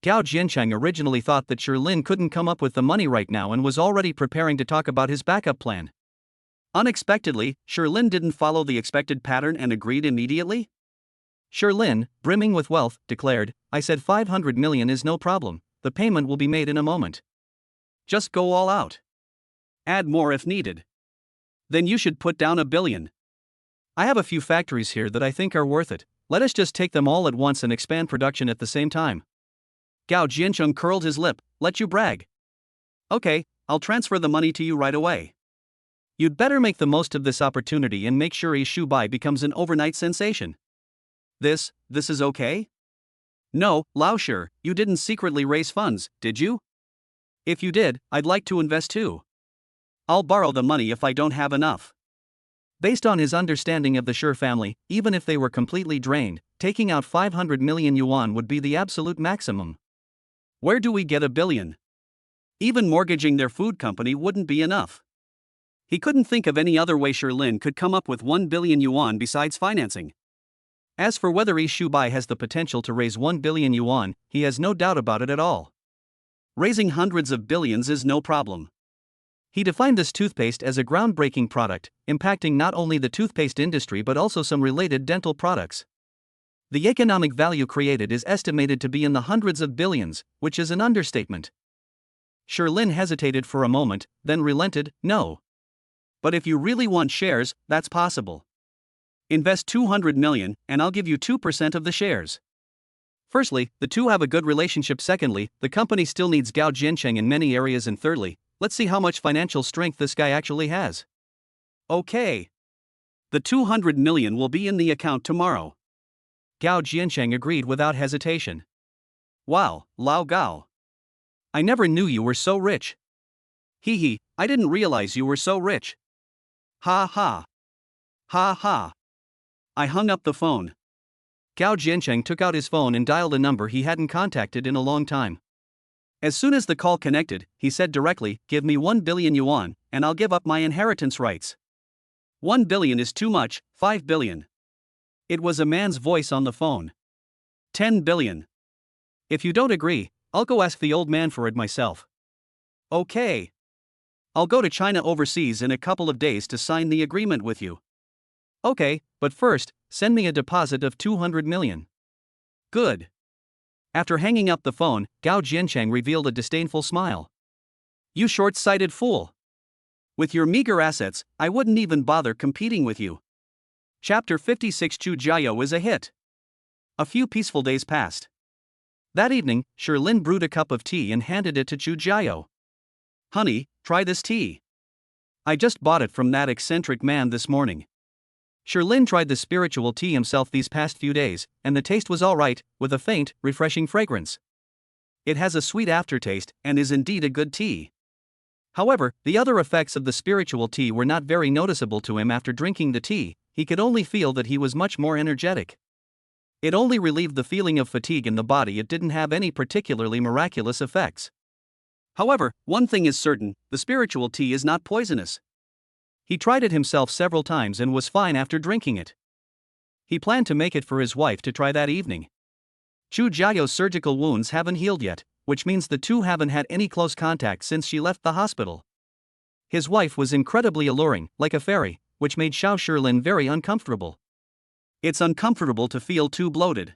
Gao Jiancheng originally thought that Sherlin couldn't come up with the money right now and was already preparing to talk about his backup plan. Unexpectedly, Sherlin didn't follow the expected pattern and agreed immediately. Sherlin, brimming with wealth, declared, I said 500 million is no problem, the payment will be made in a moment. Just go all out. Add more if needed. Then you should put down 1 billion. I have a few factories here that I think are worth it, let us just take them all at once and expand production at the same time. Gao Jiancheng curled his lip, let you brag. Okay, I'll transfer the money to you right away. You'd better make the most of this opportunity and make sure Yishubai becomes an overnight sensation. This is okay? No, Lao Sher, you didn't secretly raise funds, did you? If you did, I'd like to invest too. I'll borrow the money if I don't have enough. Based on his understanding of the Sher family, even if they were completely drained, taking out 500 million yuan would be the absolute maximum. Where do we get 1 billion? Even mortgaging their food company wouldn't be enough. He couldn't think of any other way Sherlin could come up with 1 billion yuan besides financing. As for whether Yishubai has the potential to raise 1 billion yuan, he has no doubt about it at all. Raising hundreds of billions is no problem. He defined this toothpaste as a groundbreaking product, impacting not only the toothpaste industry but also some related dental products. The economic value created is estimated to be in the hundreds of billions, which is an understatement. Sherlin hesitated for a moment, then relented, no. But if you really want shares, that's possible. Invest 200 million, and I'll give you 2% of the shares. Firstly, the two have a good relationship. Secondly, the company still needs Gao Jiancheng in many areas. And thirdly, let's see how much financial strength this guy actually has. Okay. The 200 million will be in the account tomorrow. Gao Jiancheng agreed without hesitation. Wow, Lao Gao. I never knew you were so rich. Hee, I didn't realize you were so rich. Ha ha. Ha ha. I hung up the phone. Gao Jiancheng took out his phone and dialed a number he hadn't contacted in a long time. As soon as the call connected, he said directly, give me 1 billion yuan, and I'll give up my inheritance rights. 1 billion is too much, 5 billion. It was a man's voice on the phone. 10 billion. If you don't agree, I'll go ask the old man for it myself. Okay. I'll go to China overseas in a couple of days to sign the agreement with you. Okay, but first, send me a deposit of 200 million. Good. After hanging up the phone, Gao Jiancheng revealed a disdainful smile. You short-sighted fool. With your meager assets, I wouldn't even bother competing with you. Chapter 56 Chu Jiao is a hit. A few peaceful days passed. That evening, Sherlin brewed a cup of tea and handed it to Chu Jiao. Honey, try this tea. I just bought it from that eccentric man this morning. Sherlin tried the spiritual tea himself these past few days, and the taste was alright, with a faint, refreshing fragrance. It has a sweet aftertaste, and is indeed a good tea. However, the other effects of the spiritual tea were not very noticeable to him after drinking the tea. He could only feel that he was much more energetic. It only relieved the feeling of fatigue in the body. It didn't have any particularly miraculous effects. However, one thing is certain, the spiritual tea is not poisonous. He tried it himself several times and was fine after drinking it. He planned to make it for his wife to try that evening. Chu Jiayo's surgical wounds haven't healed yet, which means the two haven't had any close contact since she left the hospital. His wife was incredibly alluring, like a fairy, which made Xiao Sherlin very uncomfortable. It's uncomfortable to feel too bloated.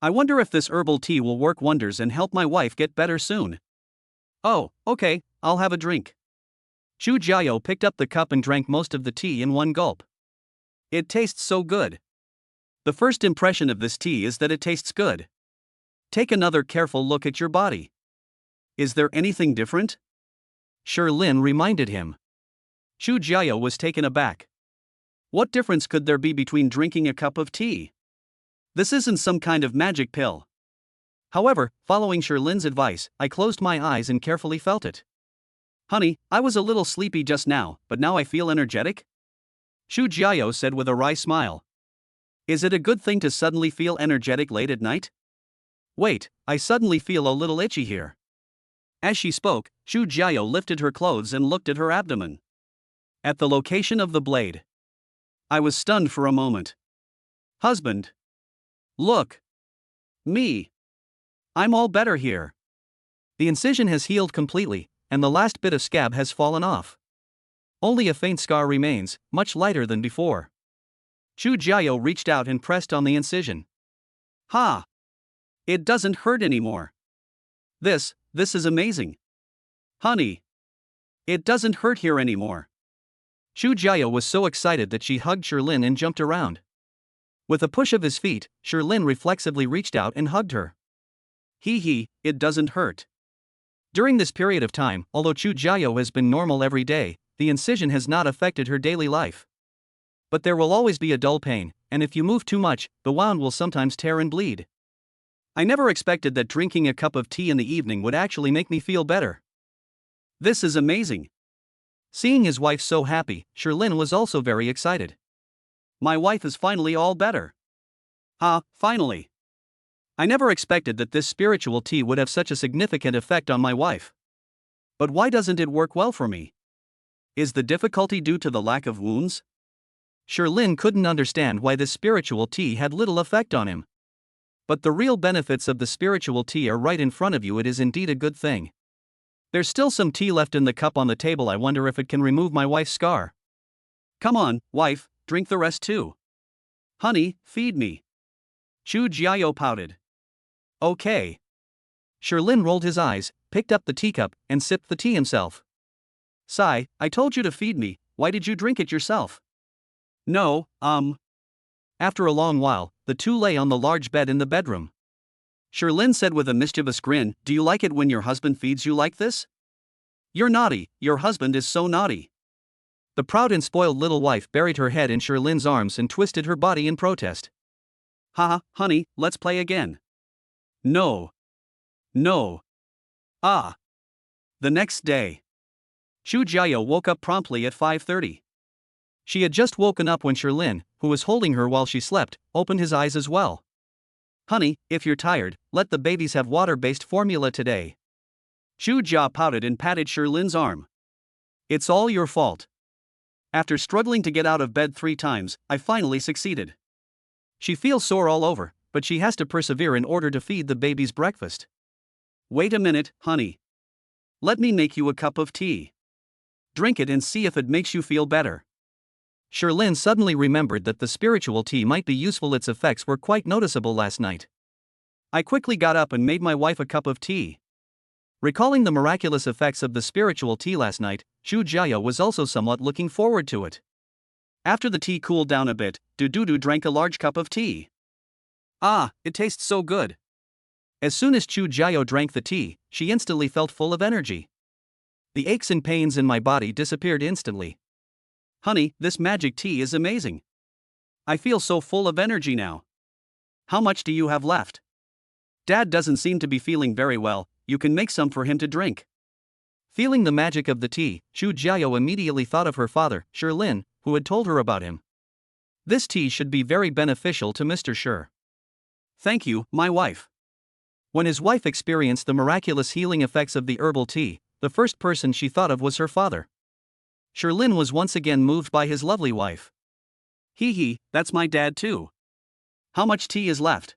I wonder if this herbal tea will work wonders and help my wife get better soon. Oh, okay, I'll have a drink. Chu Jiao picked up the cup and drank most of the tea in one gulp. It tastes so good. The first impression of this tea is that it tastes good. Take another careful look at your body. Is there anything different? Sherlin reminded him. Chu Jiao was taken aback. What difference could there be between drinking a cup of tea? This isn't some kind of magic pill. However, following Sherlin's advice, I closed my eyes and carefully felt it. Honey, I was a little sleepy just now, but now I feel energetic? Chu Jiao said with a wry smile. Is it a good thing to suddenly feel energetic late at night? Wait, I suddenly feel a little itchy here. As she spoke, Chu Jiao lifted her clothes and looked at her abdomen. At the location of the blade. I was stunned for a moment. Husband. Look. Me. I'm all better here. The incision has healed completely, and the last bit of scab has fallen off. Only a faint scar remains, much lighter than before. Chu Jiao reached out and pressed on the incision. Ha! It doesn't hurt anymore. This is amazing. Honey. It doesn't hurt here anymore. Chu Jiao was so excited that she hugged Sherlin and jumped around. With a push of his feet, Sherlin reflexively reached out and hugged her. It doesn't hurt. During this period of time, although Chu Jiao has been normal every day, the incision has not affected her daily life. But there will always be a dull pain, and if you move too much, the wound will sometimes tear and bleed. I never expected that drinking a cup of tea in the evening would actually make me feel better. This is amazing. Seeing his wife so happy, Sherlin was also very excited. My wife is finally all better. Finally. I never expected that this spiritual tea would have such a significant effect on my wife. But why doesn't it work well for me? Is the difficulty due to the lack of wounds? Sherlin couldn't understand why this spiritual tea had little effect on him. But the real benefits of the spiritual tea are right in front of you. It is indeed a good thing. There's still some tea left in the cup on the table. I wonder if it can remove my wife's scar. Come on, wife, drink the rest too. Honey, feed me. Chu Jiao pouted. Okay. Sherlin rolled his eyes, picked up the teacup, and sipped the tea himself. Sigh, I told you to feed me, why did you drink it yourself? No, After a long while, the two lay on the large bed in the bedroom. Sherlin said with a mischievous grin, Do you like it when your husband feeds you like this? You're naughty, your husband is so naughty. The proud and spoiled little wife buried her head in Sherlin's arms and twisted her body in protest. Honey, let's play again. No. The next day. Chu Jiao woke up promptly at 5:30. She had just woken up when Sherlin, who was holding her while she slept, opened his eyes as well. Honey, if you're tired, let the babies have water-based formula today. Chu Jia pouted and patted Sherlin's arm. It's all your fault. After struggling to get out of bed 3 times, I finally succeeded. She feels sore all over, but she has to persevere in order to feed the babies breakfast. Wait a minute, honey. Let me make you a cup of tea. Drink it and see if it makes you feel better. Sherlin suddenly remembered that the spiritual tea might be useful. Its effects were quite noticeable last night. I quickly got up and made my wife a cup of tea. Recalling the miraculous effects of the spiritual tea last night, Chu Jiao was also somewhat looking forward to it. After the tea cooled down a bit, Dududu drank a large cup of tea. It tastes so good. As soon as Chu Jiao drank the tea, she instantly felt full of energy. The aches and pains in my body disappeared instantly. Honey, this magic tea is amazing. I feel so full of energy now. How much do you have left? Dad doesn't seem to be feeling very well, you can make some for him to drink. Feeling the magic of the tea, Chu Jiao immediately thought of her father, Lin, who had told her about him. This tea should be very beneficial to Mr. Shi. Thank you, my wife. When his wife experienced the miraculous healing effects of the herbal tea, the first person she thought of was her father. Lin was once again moved by his lovely wife. Hee, that's my dad too. How much tea is left?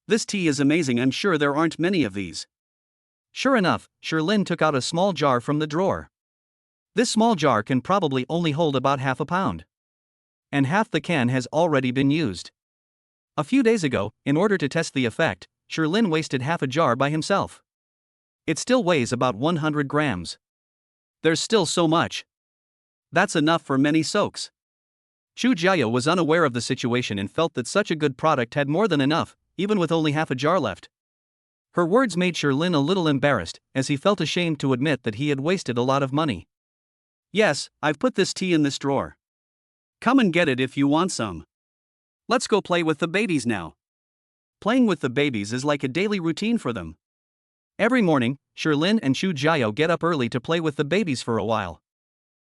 This tea is amazing, I'm sure there aren't many of these. Sure enough, Lin took out a small jar from the drawer. This small jar can probably only hold about half a pound. And half the can has already been used. A few days ago, in order to test the effect, Lin wasted half a jar by himself. It still weighs about 100 grams. There's still so much. That's enough for many soaks. Chu Jiao was unaware of the situation and felt that such a good product had more than enough, even with only half a jar left. Her words made Lin a little embarrassed, as he felt ashamed to admit that he had wasted a lot of money. Yes, I've put this tea in this drawer. Come and get it if you want some. Let's go play with the babies now. Playing with the babies is like a daily routine for them. Every morning, Lin and Chu Jiao get up early to play with the babies for a while.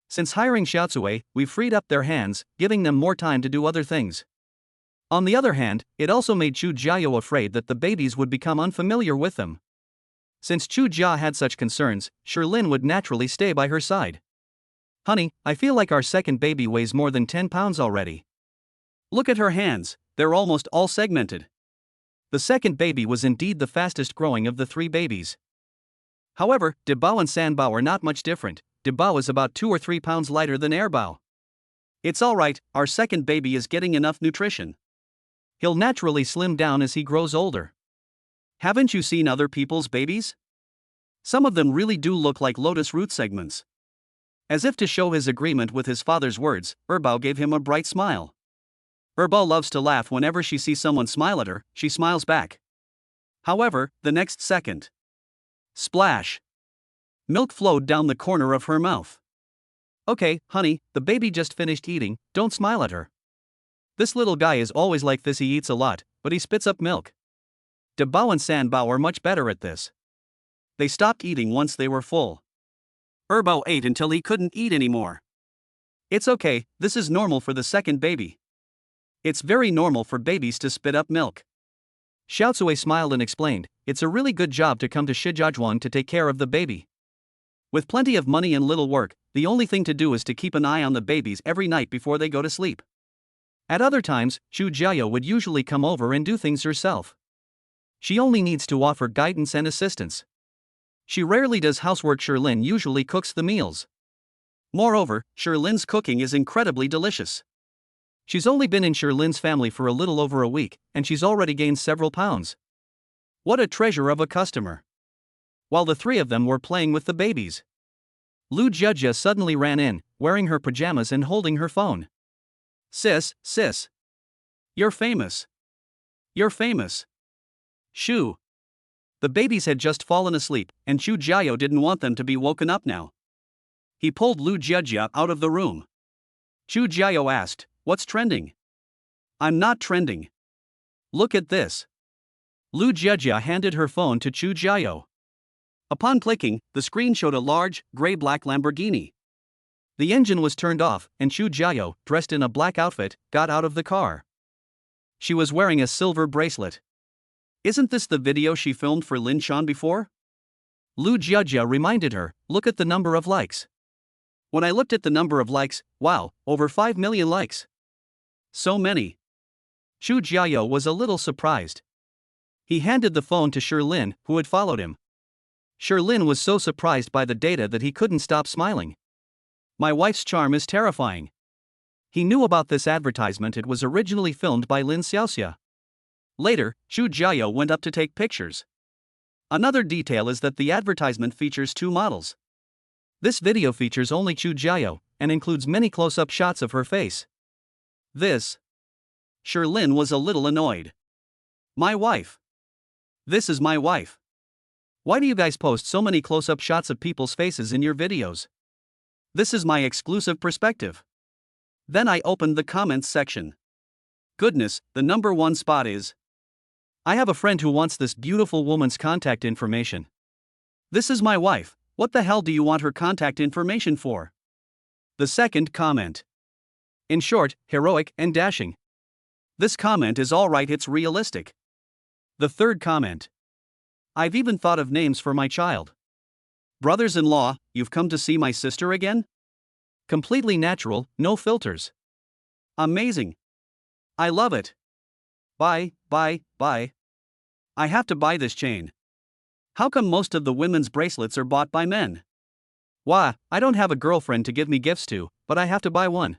Since hiring Xiaocui, we've freed up their hands, giving them more time to do other things. On the other hand, it also made Chu Jiao afraid that the babies would become unfamiliar with them. Since Chu Jia had such concerns, Lin would naturally stay by her side. Honey, I feel like our second baby weighs more than 10 pounds already. Look at her hands, they're almost all segmented. The second baby was indeed the fastest growing of the three babies. However, Debao and Sanbao are not much different. Debao is about 2 or 3 pounds lighter than Erbao. It's alright, our second baby is getting enough nutrition. He'll naturally slim down as he grows older. Haven't you seen other people's babies? Some of them really do look like lotus root segments. As if to show his agreement with his father's words, Erbao gave him a bright smile. Erbao loves to laugh whenever she sees someone smile at her, she smiles back. However, the next second. Splash! Milk flowed down the corner of her mouth. Okay, honey, the baby just finished eating, don't smile at her. This little guy is always like this, he eats a lot, but he spits up milk. Debao and Sanbao are much better at this. They stopped eating once they were full. Erbao ate until he couldn't eat anymore. It's okay, this is normal for the second baby. It's very normal for babies to spit up milk. Xiaocui smiled and explained, it's a really good job to come to Shijiazhuang to take care of the baby. With plenty of money and little work, the only thing to do is to keep an eye on the babies every night before they go to sleep. At other times, Chu Jiao would usually come over and do things herself. She only needs to offer guidance and assistance. She rarely does housework. Lin usually cooks the meals. Moreover, Lin's cooking is incredibly delicious. She's only been in Lin's family for a little over a week, and she's already gained several pounds. What a treasure of a customer. While the three of them were playing with the babies, Lu Jiajia suddenly ran in, wearing her pajamas and holding her phone. Sis. You're famous. You're famous. Shoo. The babies had just fallen asleep, and Chu Jiao didn't want them to be woken up now. He pulled Lu Jiajia out of the room. Chu Jiao asked, "What's trending?" "I'm not trending. Look at this." Lu Jiajia handed her phone to Chu Jiao. Upon clicking, the screen showed a large, gray-black Lamborghini. The engine was turned off, and Chu Jiao, dressed in a black outfit, got out of the car. She was wearing a silver bracelet. Isn't this the video she filmed for Lin Shan before? Lu Jiajia reminded her, look at the number of likes. When I looked at the number of likes, wow, over 5 million likes. So many. Chu Jiao was a little surprised. He handed the phone to Lin, who had followed him. Lin was so surprised by the data that he couldn't stop smiling. My wife's charm is terrifying. He knew about this advertisement. It was originally filmed by Lin Xiaoxia. Later, Chu Jiao went up to take pictures. Another detail is that the advertisement features 2 models. This video features only Chu Jiao, and includes many close-up shots of her face. This. Lin was a little annoyed. My wife. This is my wife. Why do you guys post so many close-up shots of people's faces in your videos? This is my exclusive perspective. Then I opened the comments section. Goodness, the number one spot is, I have a friend who wants this beautiful woman's contact information. This is my wife, what the hell do you want her contact information for? The second comment. In short, heroic and dashing. This comment is alright, it's realistic. The third comment. I've even thought of names for my child. Brothers-in-law, you've come to see my sister again? Completely natural, no filters. Amazing. I love it. Buy. I have to buy this chain. How come most of the women's bracelets are bought by men? Why, I don't have a girlfriend to give me gifts to, but I have to buy one.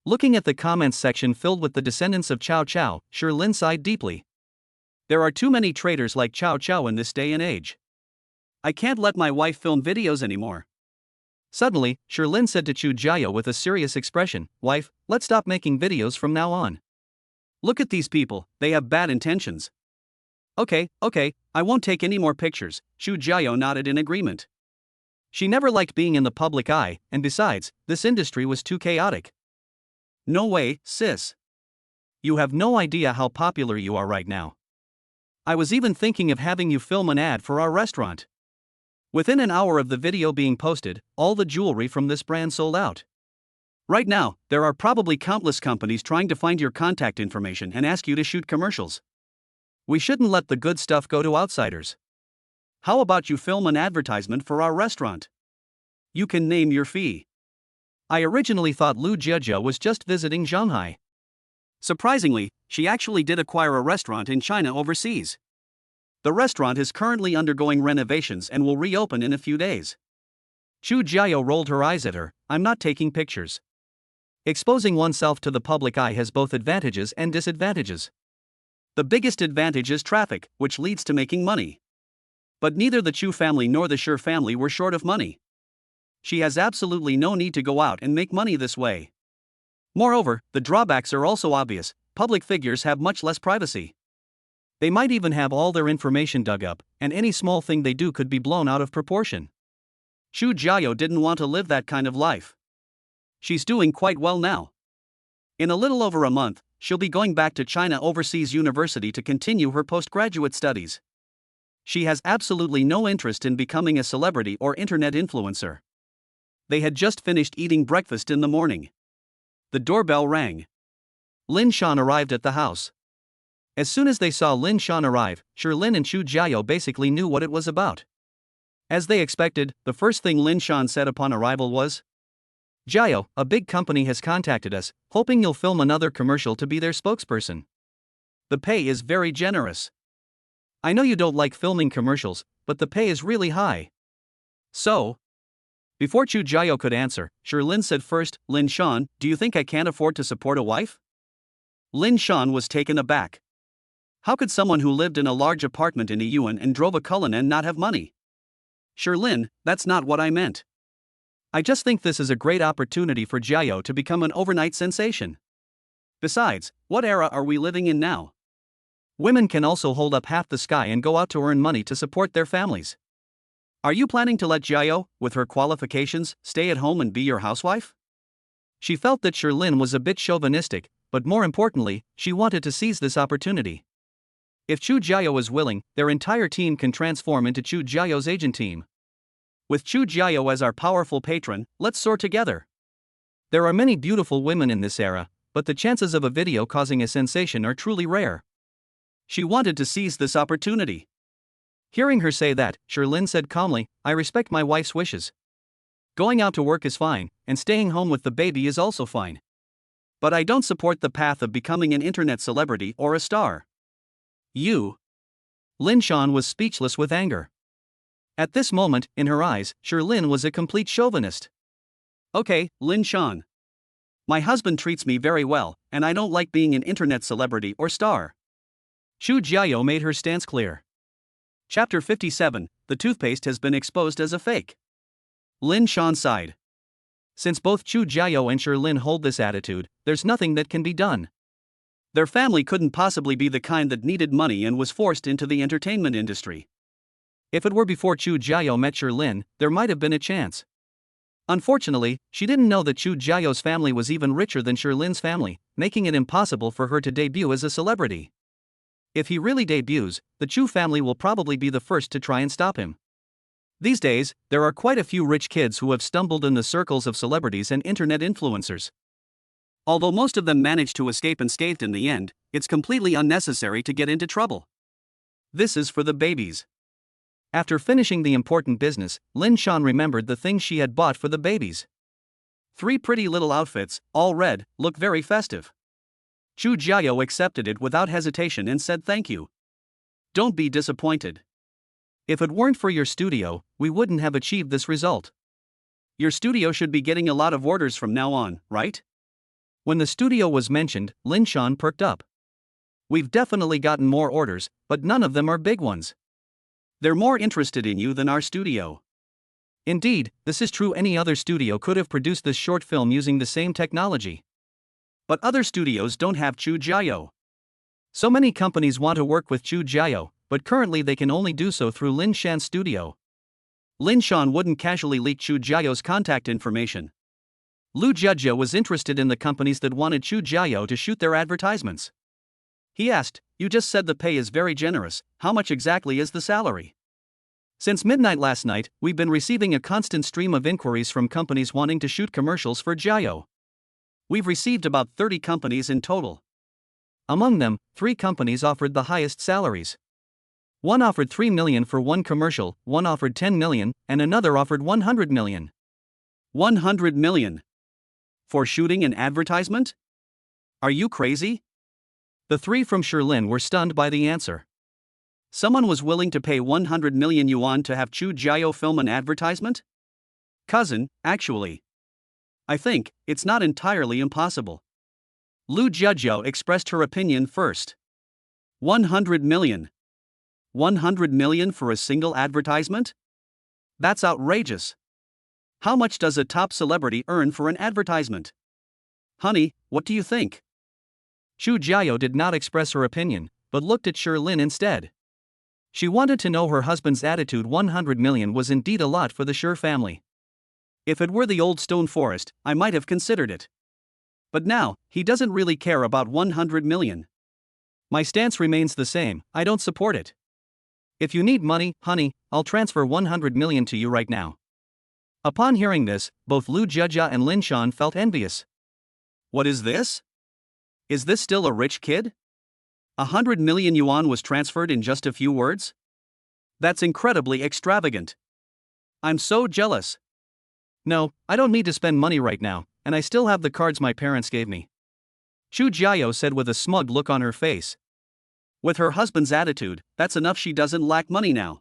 Looking at the comments section filled with the descendants of Chow Chow, Sherlyn sighed deeply. There are too many traitors like Chow Chow in this day and age. I can't let my wife film videos anymore. Suddenly, Sherlyn said to Chu Jiao with a serious expression, Wife, let's stop making videos from now on. Look at these people, they have bad intentions. Okay, I won't take any more pictures, Chu Jiao nodded in agreement. She never liked being in the public eye, and besides, this industry was too chaotic. No way, sis. You have no idea how popular you are right now. I was even thinking of having you film an ad for our restaurant. Within an hour of the video being posted, all the jewelry from this brand sold out. Right now, there are probably countless companies trying to find your contact information and ask you to shoot commercials. We shouldn't let the good stuff go to outsiders. How about you film an advertisement for our restaurant? You can name your fee. I originally thought Lu Jiejia was just visiting Shanghai. Surprisingly, she actually did acquire a restaurant in China overseas. The restaurant is currently undergoing renovations and will reopen in a few days. Chu Jiao rolled her eyes at her, I'm not taking pictures. Exposing oneself to the public eye has both advantages and disadvantages. The biggest advantage is traffic, which leads to making money. But neither the Chu family nor the Shi family were short of money. She has absolutely no need to go out and make money this way. Moreover, the drawbacks are also obvious. Public figures have much less privacy. They might even have all their information dug up, and any small thing they do could be blown out of proportion. Chu Jiao didn't want to live that kind of life. She's doing quite well now. In a little over a month, she'll be going back to China Overseas University to continue her postgraduate studies. She has absolutely no interest in becoming a celebrity or internet influencer. They had just finished eating breakfast in the morning. The doorbell rang. Lin Shan arrived at the house. As soon as they saw Lin Shan arrive, Sherlyn and Chu Jiao basically knew what it was about. As they expected, the first thing Lin Shan said upon arrival was, Jiao, a big company has contacted us, hoping you'll film another commercial to be their spokesperson. The pay is very generous. I know you don't like filming commercials, but the pay is really high. So? Before Chu Jiao could answer, Sherlyn said first, Lin Shan, do you think I can't afford to support a wife? Lin Shan was taken aback. How could someone who lived in a large apartment in a yuan and drove a Cullinan not have money? Sherlyn, that's not what I meant. I just think this is a great opportunity for Jiao to become an overnight sensation. Besides, what era are we living in now? Women can also hold up half the sky and go out to earn money to support their families. Are you planning to let Jiao, with her qualifications, stay at home and be your housewife? She felt that Sherlyn was a bit chauvinistic, but more importantly, she wanted to seize this opportunity. If Chu Jiao is willing, their entire team can transform into Chu Jiao's agent team. With Chu Jiao as our powerful patron, let's soar together. There are many beautiful women in this era, but the chances of a video causing a sensation are truly rare. She wanted to seize this opportunity. Hearing her say that, Sherlyn said calmly, I respect my wife's wishes. Going out to work is fine, and staying home with the baby is also fine. But I don't support the path of becoming an internet celebrity or a star. You? Lin Shan was speechless with anger. At this moment, in her eyes, Sherlyn was a complete chauvinist. Okay, Lin Shan. My husband treats me very well, and I don't like being an internet celebrity or star. Chu Jiao made her stance clear. Chapter 57, the toothpaste has been exposed as a fake. Lin Shan sighed. Since both Chu Jiao and Sherlyn hold this attitude, there's nothing that can be done. Their family couldn't possibly be the kind that needed money and was forced into the entertainment industry. If it were before Chu Jiao met Sherlin, there might have been a chance. Unfortunately, she didn't know that Chu Jiao's family was even richer than Sherlin's family, making it impossible for her to debut as a celebrity. If he really debuts, the Chu family will probably be the first to try and stop him. These days, there are quite a few rich kids who have stumbled in the circles of celebrities and internet influencers. Although most of them manage to escape unscathed in the end, it's completely unnecessary to get into trouble. This is for the babies. After finishing the important business, Lin Shan remembered the things she had bought for the babies. 3 pretty little outfits, all red, look very festive. Chu Jiao accepted it without hesitation and said thank you. Don't be disappointed. If it weren't for your studio, we wouldn't have achieved this result. Your studio should be getting a lot of orders from now on, right? When the studio was mentioned, Lin Shan perked up. We've definitely gotten more orders, but none of them are big ones. They're more interested in you than our studio. Indeed, this is true. Any other studio could have produced this short film using the same technology. But other studios don't have Chu Jiao. So many companies want to work with Chu Jiao, but currently they can only do so through Lin Shan's studio. Lin Shan wouldn't casually leak Chu Jiao's contact information. Lu Jiajia was interested in the companies that wanted Chu Jiao to shoot their advertisements. He asked, "You just said the pay is very generous, how much exactly is the salary?" Since midnight last night, we've been receiving a constant stream of inquiries from companies wanting to shoot commercials for Jiao. We've received about 30 companies in total. Among them, 3 companies offered the highest salaries. One offered 3 million for one commercial, one offered 10 million, and another offered 100 million. 100 million? For shooting an advertisement? Are you crazy? The 3 from Sherlin were stunned by the answer. Someone was willing to pay 100 million yuan to have Chu Jiao film an advertisement? Cousin, actually. I think it's not entirely impossible. Lu Jiajia expressed her opinion first. 100 million. 100 million for a single advertisement? That's outrageous. How much does a top celebrity earn for an advertisement? Honey, what do you think? Chu Jiao did not express her opinion, but looked at Sherlin instead. She wanted to know her husband's attitude. 100 million was indeed a lot for the Sher family. If it were the old stone forest, I might have considered it. But now, he doesn't really care about 100 million. My stance remains the same, I don't support it. If you need money, honey, I'll transfer 100 million to you right now. Upon hearing this, both Lu Jiajia and Lin Shan felt envious. What is this? Is this still a rich kid? 100 million yuan was transferred in just a few words? That's incredibly extravagant. I'm so jealous. No, I don't need to spend money right now, and I still have the cards my parents gave me. Chu Jiao said with a smug look on her face. With her husband's attitude, that's enough. She doesn't lack money now.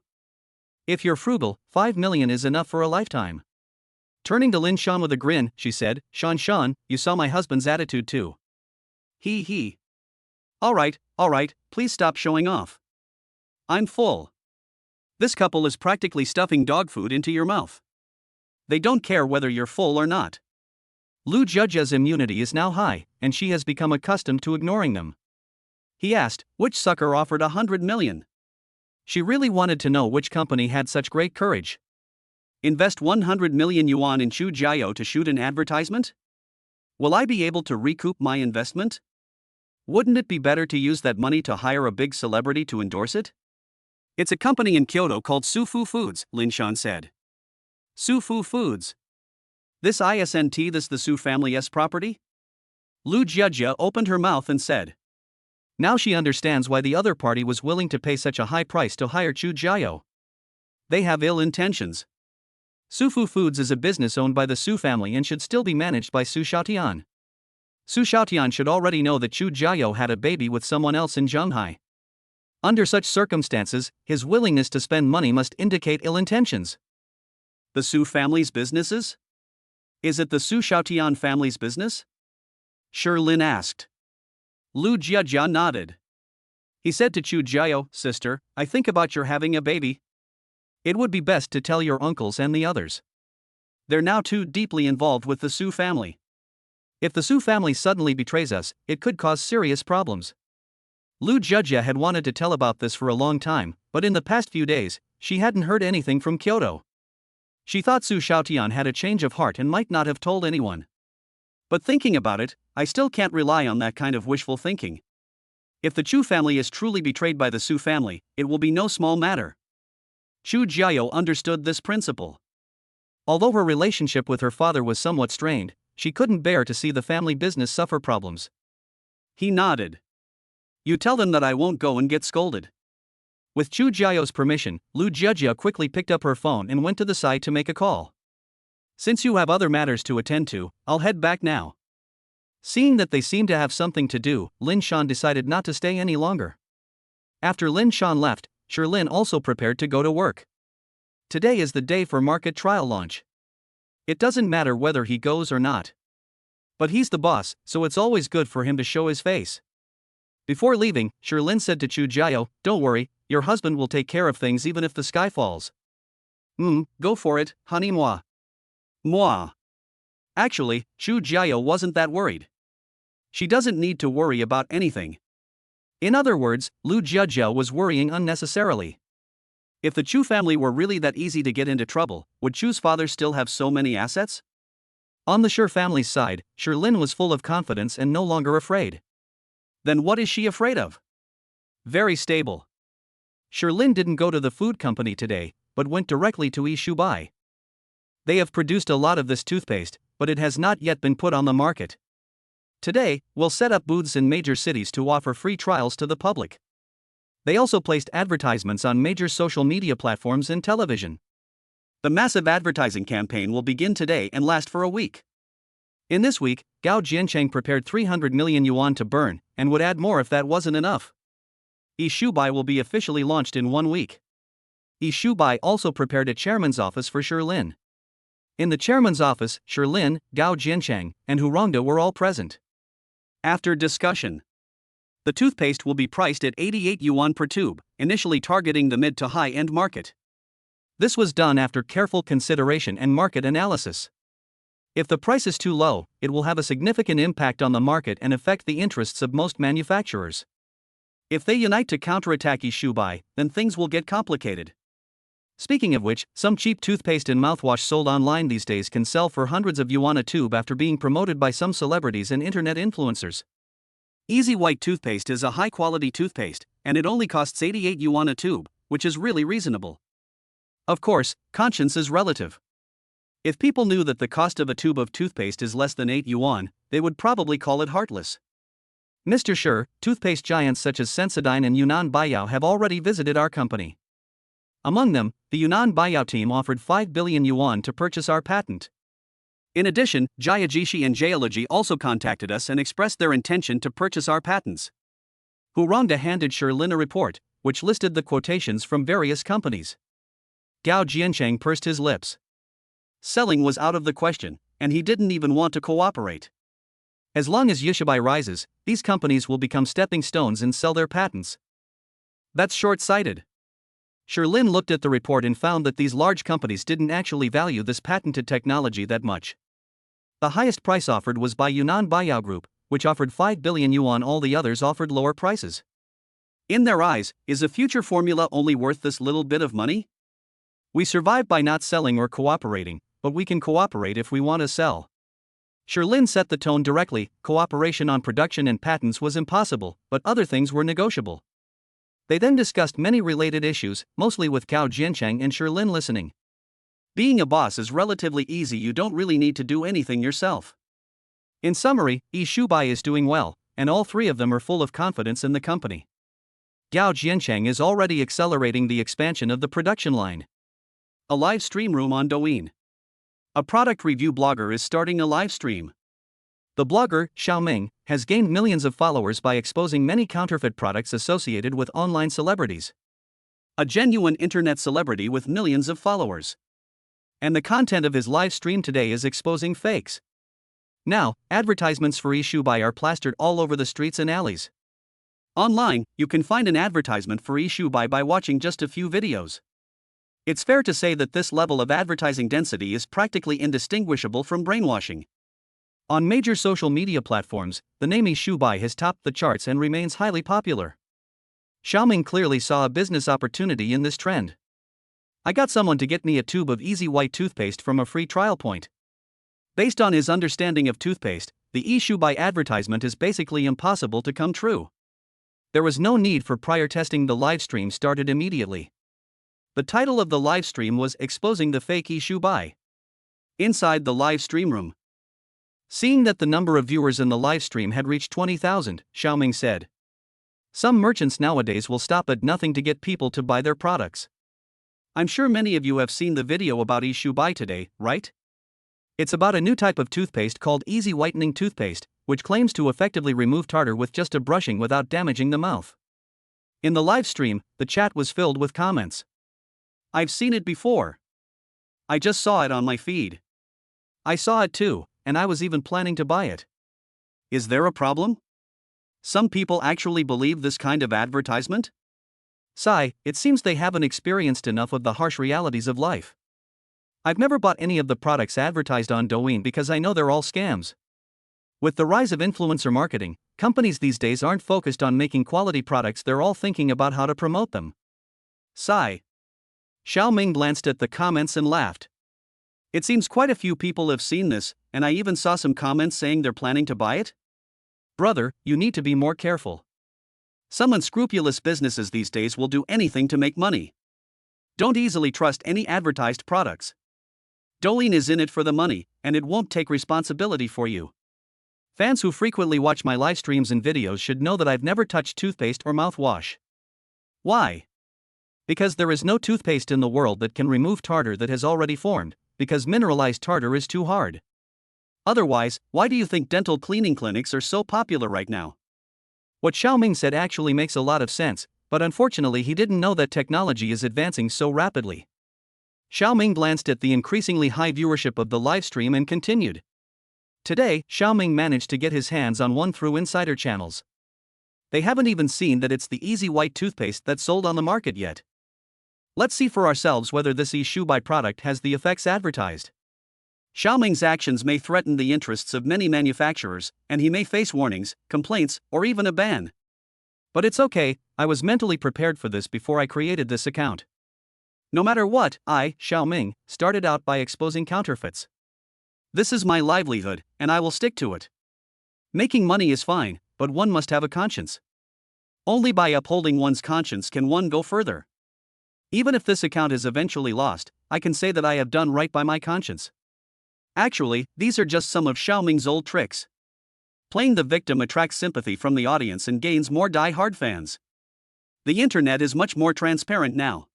If you're frugal, 5 million is enough for a lifetime. Turning to Lin Shan with a grin, she said, Shan, you saw my husband's attitude too. He. Alright, please stop showing off. I'm full. This couple is practically stuffing dog food into your mouth. They don't care whether you're full or not. Lu Jiajia's immunity is now high, and she has become accustomed to ignoring them. He asked, which sucker offered 100 million? She really wanted to know which company had such great courage. Invest 100 million yuan in Chu Jiao to shoot an advertisement? Will I be able to recoup my investment? Wouldn't it be better to use that money to hire a big celebrity to endorse it? It's a company in Kyoto called Sufu Foods, Lin Shan said. Sufu Foods. This isn't the Su family's property? Lu Jiajia opened her mouth and said. Now she understands why the other party was willing to pay such a high price to hire Chu Jiao. They have ill intentions. Sufu Foods is a business owned by the Su family and should still be managed by Su Xiaotian. Su Xiaotian should already know that Chu Jiao had a baby with someone else in Zhenghai. Under such circumstances, his willingness to spend money must indicate ill intentions. The Su family's businesses? Is it the Su Xiaotian family's business? Sherlin asked. Lu Jiajia nodded. He said to Chu Jiao, sister, I think about your having a baby. It would be best to tell your uncles and the others. They're now too deeply involved with the Su family. If the Su family suddenly betrays us, it could cause serious problems. Lu Jujia had wanted to tell about this for a long time, but in the past few days, she hadn't heard anything from Kyoto. She thought Su Xiaotian had a change of heart and might not have told anyone. But thinking about it, I still can't rely on that kind of wishful thinking. If the Chu family is truly betrayed by the Su family, it will be no small matter. Chu Jiao understood this principle. Although her relationship with her father was somewhat strained, she couldn't bear to see the family business suffer problems. He nodded. You tell them that I won't go and get scolded. With Chu Jiao's permission, Lu Jujia quickly picked up her phone and went to the side to make a call. Since you have other matters to attend to, I'll head back now. Seeing that they seemed to have something to do, Lin Shan decided not to stay any longer. After Lin Shan left, Lin also prepared to go to work. Today is the day for market trial launch. It doesn't matter whether he goes or not. But he's the boss, so it's always good for him to show his face. Before leaving, Lin said to Chu Jiao, "Don't worry, your husband will take care of things even if the sky falls." Go for it, honey moi. Moi. Actually, Chu Jiao wasn't that worried. She doesn't need to worry about anything. In other words, Lu Jujia was worrying unnecessarily. If the Chu family were really that easy to get into trouble, would Chu's father still have so many assets? On the Shi family's side, Lin was full of confidence and no longer afraid. Then what is she afraid of? Very stable. Lin didn't go to the food company today, but went directly to Yishubai. They have produced a lot of this toothpaste, but it has not yet been put on the market. Today, we'll set up booths in major cities to offer free trials to the public. They also placed advertisements on major social media platforms and television. The massive advertising campaign will begin today and last for a week. In this week, Gao Jiancheng prepared 300 million yuan to burn, and would add more if that wasn't enough. Yishubai will be officially launched in 1 week. Yishubai also prepared a chairman's office for Lin. In the chairman's office, Lin, Gao Jiancheng, and Hu Rongda were all present. After discussion, the toothpaste will be priced at 88 yuan per tube, initially targeting the mid to high-end market. This was done after careful consideration and market analysis. If the price is too low, it will have a significant impact on the market and affect the interests of most manufacturers. If they unite to counterattack Yishubai, then things will get complicated. Speaking of which, some cheap toothpaste and mouthwash sold online these days can sell for hundreds of yuan a tube after being promoted by some celebrities and internet influencers. Easy White toothpaste is a high-quality toothpaste, and it only costs 88 yuan a tube, which is really reasonable. Of course, conscience is relative. If people knew that the cost of a tube of toothpaste is less than 8 yuan, they would probably call it heartless. Mr. Shi, toothpaste giants such as Sensodyne and Yunnan Baiyao have already visited our company. Among them, the Yunnan Baiyao team offered 5 billion yuan to purchase our patent. In addition, Jiajishi and Jiology also contacted us and expressed their intention to purchase our patents. Hu Rongda handed Lin a report, which listed the quotations from various companies. Gao Jiancheng pursed his lips. Selling was out of the question, and he didn't even want to cooperate. As long as Yishubai rises, these companies will become stepping stones and sell their patents. That's short-sighted. Lin looked at the report and found that these large companies didn't actually value this patented technology that much. The highest price offered was by Yunnan Baiyao Group, which offered 5 billion yuan. All the others offered lower prices. In their eyes, is a future formula only worth this little bit of money? We survive by not selling or cooperating, but we can cooperate if we want to sell. Lin set the tone directly. Cooperation on production and patents was impossible, but other things were negotiable. They then discussed many related issues, mostly with Gao Jiancheng and Lin listening. Being a boss is relatively easy, you don't really need to do anything yourself. In summary, Yishubai is doing well, and all three of them are full of confidence in the company. Gao Jiancheng is already accelerating the expansion of the production line. A live stream room on Douyin. A product review blogger is starting a live stream. The blogger, Xiaoming, has gained millions of followers by exposing many counterfeit products associated with online celebrities. A genuine internet celebrity with millions of followers. And the content of his live stream today is exposing fakes. Now, advertisements for Yishubai are plastered all over the streets and alleys. Online, you can find an advertisement for Yishubai by watching just a few videos. It's fair to say that this level of advertising density is practically indistinguishable from brainwashing. On major social media platforms, the name Yishubai has topped the charts and remains highly popular. Xiaoming clearly saw a business opportunity in this trend. I got someone to get me a tube of easy white toothpaste from a free trial point. Based on his understanding of toothpaste, the Yishubai advertisement is basically impossible to come true. There was no need for prior testing. The livestream started immediately. The title of the livestream was Exposing the Fake Yishubai. Inside the live stream room, seeing that the number of viewers in the livestream had reached 20,000, Xiaoming said, "Some merchants nowadays will stop at nothing to get people to buy their products. I'm sure many of you have seen the video about Yishubai today, right? It's about a new type of toothpaste called Easy Whitening Toothpaste, which claims to effectively remove tartar with just a brushing without damaging the mouth." In the live stream, the chat was filled with comments. "I've seen it before. I just saw it on my feed. I saw it too, and I was even planning to buy it. Is there a problem? Some people actually believe this kind of advertisement? Sigh, it seems they haven't experienced enough of the harsh realities of life. I've never bought any of the products advertised on Douyin because I know they're all scams. With the rise of influencer marketing, companies these days aren't focused on making quality products, they're all thinking about how to promote them." Sigh. Xiaoming glanced at the comments and laughed. "It seems quite a few people have seen this, and I even saw some comments saying they're planning to buy it. Brother, you need to be more careful. Some unscrupulous businesses these days will do anything to make money. Don't easily trust any advertised products. Douyin is in it for the money, and it won't take responsibility for you. Fans who frequently watch my live streams and videos should know that I've never touched toothpaste or mouthwash. Why? Because there is no toothpaste in the world that can remove tartar that has already formed, because mineralized tartar is too hard. Otherwise, why do you think dental cleaning clinics are so popular right now?" What Xiaoming said actually makes a lot of sense, but unfortunately he didn't know that technology is advancing so rapidly. Xiaoming glanced at the increasingly high viewership of the livestream and continued. Today, Xiaoming managed to get his hands on one through insider channels. They haven't even seen that it's the Easy White toothpaste that's sold on the market yet. Let's see for ourselves whether this Yishubai product has the effects advertised. Xiaoming's actions may threaten the interests of many manufacturers, and he may face warnings, complaints, or even a ban. But it's okay, I was mentally prepared for this before I created this account. No matter what, I, Xiaoming, started out by exposing counterfeits. This is my livelihood, and I will stick to it. Making money is fine, but one must have a conscience. Only by upholding one's conscience can one go further. Even if this account is eventually lost, I can say that I have done right by my conscience. Actually, these are just some of Xiaoming's old tricks. Playing the victim attracts sympathy from the audience and gains more die-hard fans. The internet is much more transparent now.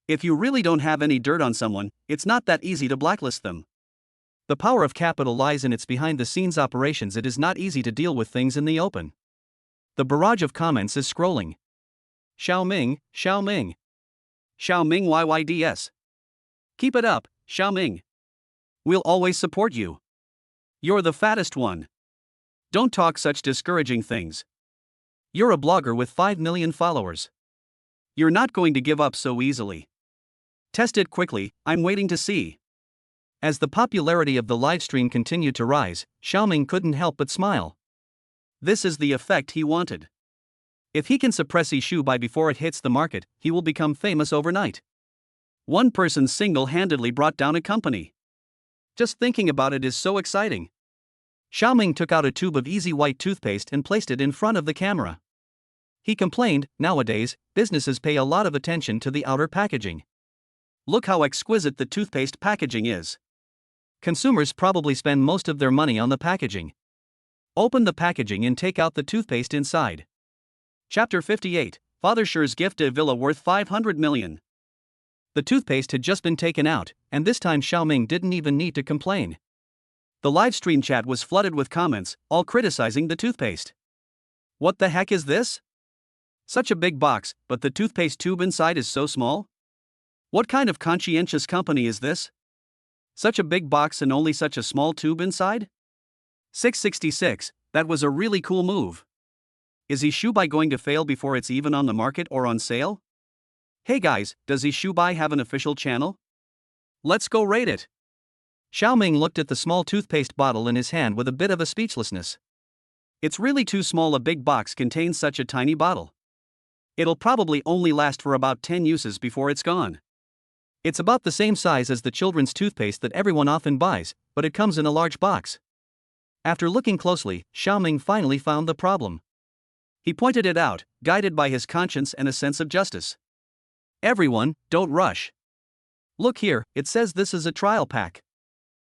If you really don't have any dirt on someone, it's not that easy to blacklist them. The power of capital lies in its behind-the-scenes operations. It is not easy to deal with things in the open. The barrage of comments is scrolling. Xiaoming, Xiaoming. Xiaoming YYDS. Keep it up, Xiaoming. We'll always support you. You're the fattest one. Don't talk such discouraging things. You're a blogger with 5 million followers. You're not going to give up so easily. Test it quickly, I'm waiting to see. As the popularity of the livestream continued to rise, Xiaoming couldn't help but smile. This is the effect he wanted. If he can suppress Yishubai before it hits the market, he will become famous overnight. One person single-handedly brought down a company. Just thinking about it is so exciting. Xiaoming took out a tube of Easy White toothpaste and placed it in front of the camera. He complained, nowadays, businesses pay a lot of attention to the outer packaging. Look how exquisite the toothpaste packaging is. Consumers probably spend most of their money on the packaging. Open the packaging and take out the toothpaste inside. Chapter 58, Father Sher's gift a villa worth 500 million. The toothpaste had just been taken out, and this time Xiaoming didn't even need to complain. The livestream chat was flooded with comments, all criticizing the toothpaste. What the heck is this? Such a big box, but the toothpaste tube inside is so small? What kind of conscientious company is this? Such a big box and only such a small tube inside? 666, that was a really cool move. Is Yishubai going to fail before it's even on the market or on sale? Hey guys, does Yishubai have an official channel? Let's go rate it. Xiaoming looked at the small toothpaste bottle in his hand with a bit of a speechlessness. It's really too small. A big box contains such a tiny bottle. It'll probably only last for about 10 uses before it's gone. It's about the same size as the children's toothpaste that everyone often buys, but it comes in a large box. After looking closely, Xiaoming finally found the problem. He pointed it out, guided by his conscience and a sense of justice. Everyone, don't rush. Look here, it says this is a trial pack.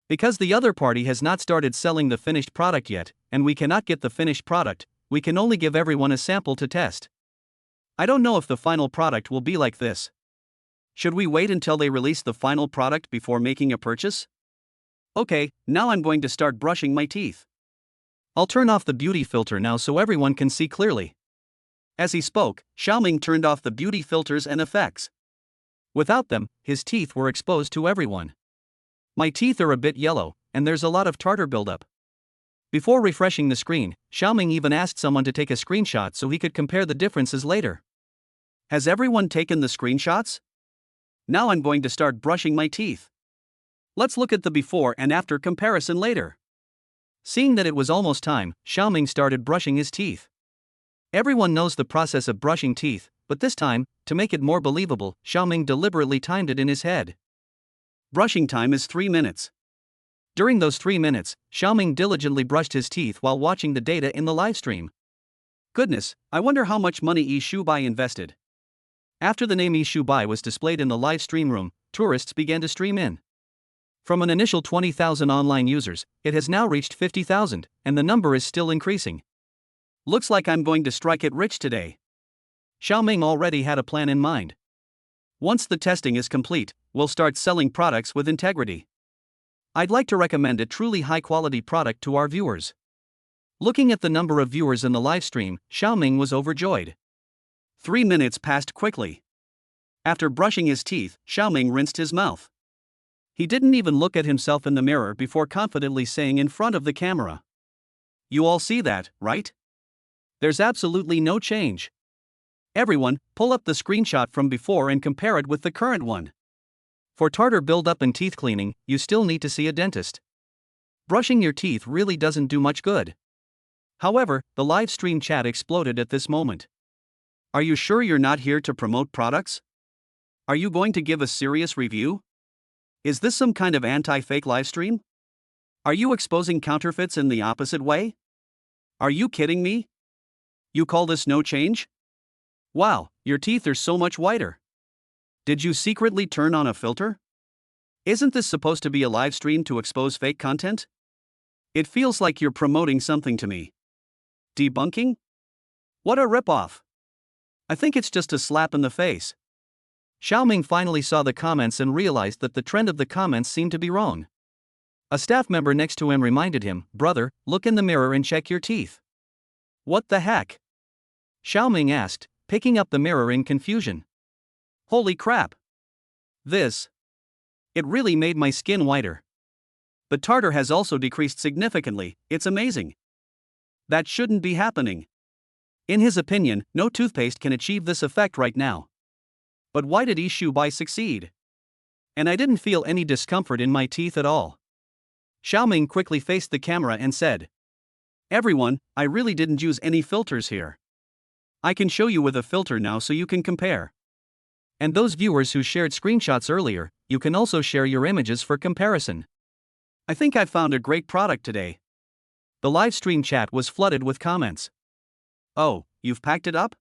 Because the other party has not started selling the finished product yet, and we cannot get the finished product, we can only give everyone a sample to test. I don't know if the final product will be like this. Should we wait until they release the final product before making a purchase? Okay, now I'm going to start brushing my teeth. I'll turn off the beauty filter now so everyone can see clearly. As he spoke, Xiaoming turned off the beauty filters and effects. Without them, his teeth were exposed to everyone. My teeth are a bit yellow, and there's a lot of tartar buildup. Before refreshing the screen, Xiaoming even asked someone to take a screenshot so he could compare the differences later. Has everyone taken the screenshots? Now I'm going to start brushing my teeth. Let's look at the before and after comparison later. Seeing that it was almost time, Xiaoming started brushing his teeth. Everyone knows the process of brushing teeth, but this time, to make it more believable, Xiaoming deliberately timed it in his head. Brushing time is 3 minutes. During those 3 minutes, Xiaoming diligently brushed his teeth while watching the data in the livestream. Goodness, I wonder how much money Yi Shubai invested. After the name Yi Shubai was displayed in the live stream room, tourists began to stream in. From an initial 20,000 online users, it has now reached 50,000, and the number is still increasing. Looks like I'm going to strike it rich today. Xiaoming already had a plan in mind. Once the testing is complete, we'll start selling products with integrity. I'd like to recommend a truly high-quality product to our viewers. Looking at the number of viewers in the live stream, Xiaoming was overjoyed. 3 minutes passed quickly. After brushing his teeth, Xiaoming rinsed his mouth. He didn't even look at himself in the mirror before confidently saying in front of the camera. You all see that, right? There's absolutely no change. Everyone, pull up the screenshot from before and compare it with the current one. For tartar buildup and teeth cleaning, you still need to see a dentist. Brushing your teeth really doesn't do much good. However, the live stream chat exploded at this moment. Are you sure you're not here to promote products? Are you going to give a serious review? Is this some kind of anti-fake livestream? Are you exposing counterfeits in the opposite way? Are you kidding me? You call this no change? Wow, your teeth are so much whiter. Did you secretly turn on a filter? Isn't this supposed to be a live stream to expose fake content? It feels like you're promoting something to me. Debunking? What a ripoff. I think it's just a slap in the face. Xiaoming finally saw the comments and realized that the trend of the comments seemed to be wrong. A staff member next to him reminded him, "Brother, look in the mirror and check your teeth." What the heck? Xiaoming asked, picking up the mirror in confusion. Holy crap. It really made my skin whiter. But tartar has also decreased significantly, it's amazing. That shouldn't be happening. In his opinion, no toothpaste can achieve this effect right now. But why did Yi Shubai succeed? And I didn't feel any discomfort in my teeth at all. Xiaoming quickly faced the camera and said, Everyone, I really didn't use any filters here. I can show you with a filter now so you can compare. And those viewers who shared screenshots earlier, you can also share your images for comparison. I think I found a great product today. The live stream chat was flooded with comments. Oh, you've packed it up?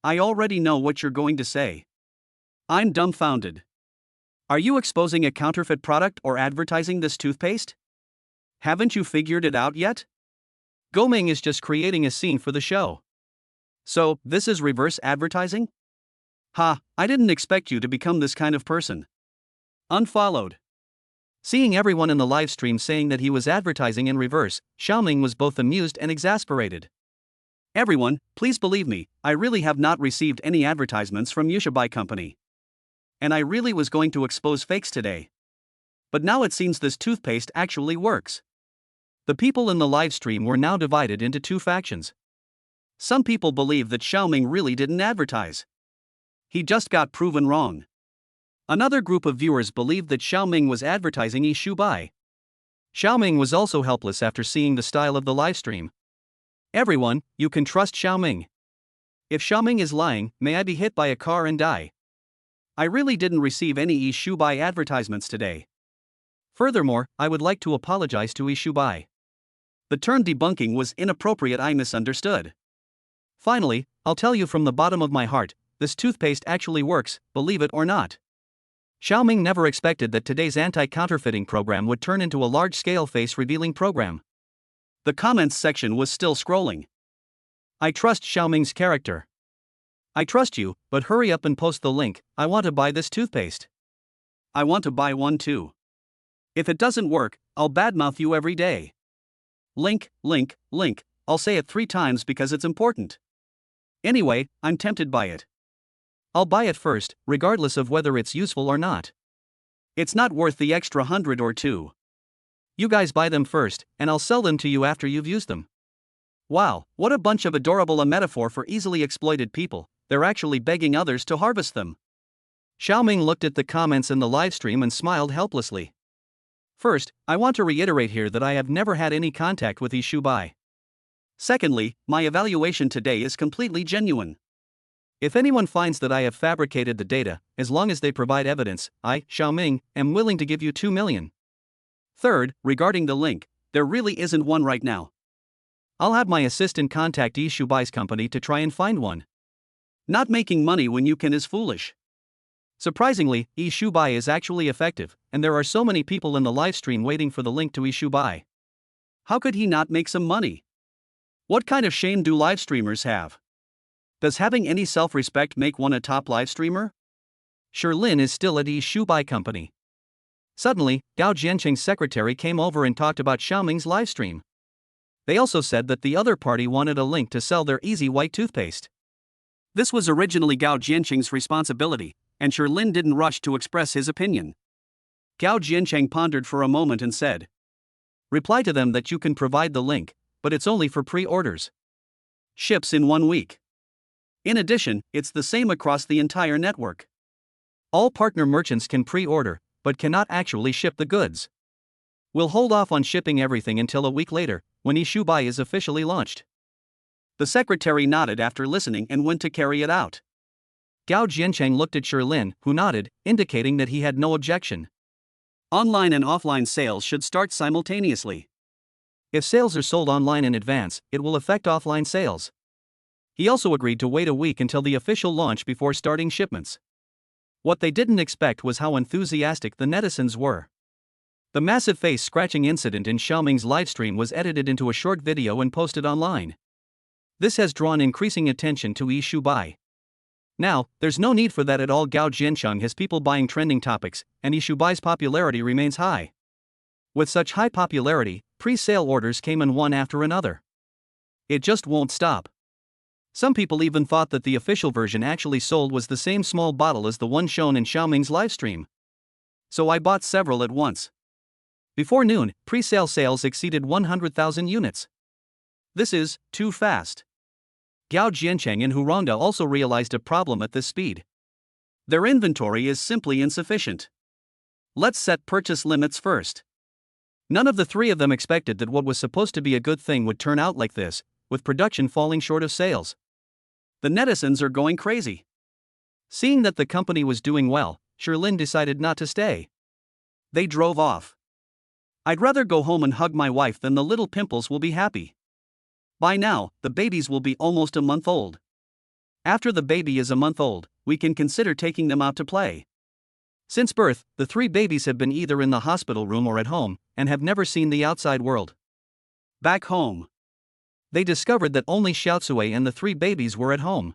I already know what you're going to say. I'm dumbfounded. Are you exposing a counterfeit product or advertising this toothpaste? Haven't you figured it out yet? Goming is just creating a scene for the show. So, this is reverse advertising? Ha, I didn't expect you to become this kind of person. Unfollowed. Seeing everyone in the live stream saying that he was advertising in reverse, Xiaoming was both amused and exasperated. Everyone, please believe me, I really have not received any advertisements from Yushibai Company. And I really was going to expose fakes today. But now it seems this toothpaste actually works. The people in the live stream were now divided into two factions. Some people believe that Xiaoming really didn't advertise. He just got proven wrong. Another group of viewers believed that Xiaoming was advertising Yi Shubai. Xiaoming was also helpless after seeing the style of the livestream. Everyone, you can trust Xiaoming. If Xiaoming is lying, may I be hit by a car and die. I really didn't receive any Yi-Shu-Bai advertisements today. Furthermore, I would like to apologize to Yi-Shu-Bai. The term debunking was inappropriate, I misunderstood. Finally, I'll tell you from the bottom of my heart, this toothpaste actually works, believe it or not. Xiaoming never expected that today's anti-counterfeiting program would turn into a large-scale face-revealing program. The comments section was still scrolling. I trust Xiaoming's character. I trust you, but hurry up and post the link. I want to buy this toothpaste. I want to buy one too. If it doesn't work, I'll badmouth you every day. Link, link, link. I'll say it 3 times because it's important. Anyway, I'm tempted by it. I'll buy it first, regardless of whether it's useful or not. It's not worth the extra 100 or 2. You guys buy them first, and I'll sell them to you after you've used them. Wow, what a bunch of adorable a metaphor for easily exploited people. They're actually begging others to harvest them. Xiaoming looked at the comments in the livestream and smiled helplessly. First, I want to reiterate here that I have never had any contact with Yi-Shu-Bai. Secondly, my evaluation today is completely genuine. If anyone finds that I have fabricated the data, as long as they provide evidence, I, Xiaoming, am willing to give you 2 million. Third, regarding the link, there really isn't one right now. I'll have my assistant contact Yi-Shu-Bai's company to try and find one. Not making money when you can is foolish. Surprisingly, Yi-Shu-Bai is actually effective, and there are so many people in the livestream waiting for the link to Yi-Shu-Bai. How could he not make some money? What kind of shame do live streamers have? Does having any self-respect make one a top live streamer? Lin is still at Yi-Shu-Bai company. Suddenly, Gao Jianqing's secretary came over and talked about Xiaoming's livestream. They also said that the other party wanted a link to sell their Easy White toothpaste. This was originally Gao Jianqing's responsibility, and Lin didn't rush to express his opinion. Gao Jianqing pondered for a moment and said, "Reply to them that you can provide the link, but it's only for pre-orders. Ships in 1 week. In addition, it's the same across the entire network. All partner merchants can pre-order, but cannot actually ship the goods. We'll hold off on shipping everything until a week later, when Yi-Shu-Bai is officially launched." The secretary nodded after listening and went to carry it out. Gao Jianqing looked at Lin, who nodded, indicating that he had no objection. Online and offline sales should start simultaneously. If sales are sold online in advance, it will affect offline sales. He also agreed to wait a week until the official launch before starting shipments. What they didn't expect was how enthusiastic the netizens were. The massive face-scratching incident in Xiaoming's livestream was edited into a short video and posted online. This has drawn increasing attention to Yi-Shu-Bai. Now, there's no need for that at all. Gao Jianqing has people buying trending topics, and Yi-Shu-Bai's popularity remains high. With such high popularity, pre-sale orders came in one after another. It just won't stop. Some people even thought that the official version actually sold was the same small bottle as the one shown in Xiaoming's livestream. So I bought several at once. Before noon, pre-sale sales exceeded 100,000 units. This is too fast. Gao Jianqing and Hurongda also realized a problem at this speed. Their inventory is simply insufficient. Let's set purchase limits first. None of the three of them expected that what was supposed to be a good thing would turn out like this, with production falling short of sales. The netizens are going crazy. Seeing that the company was doing well, Lin decided not to stay. They drove off. I'd rather go home and hug my wife than the little pimples will be happy. By now, the babies will be almost a month old. After the baby is a month old, we can consider taking them out to play. Since birth, the 3 babies have been either in the hospital room or at home, and have never seen the outside world. Back home, they discovered that only Xiaotsui and the 3 babies were at home.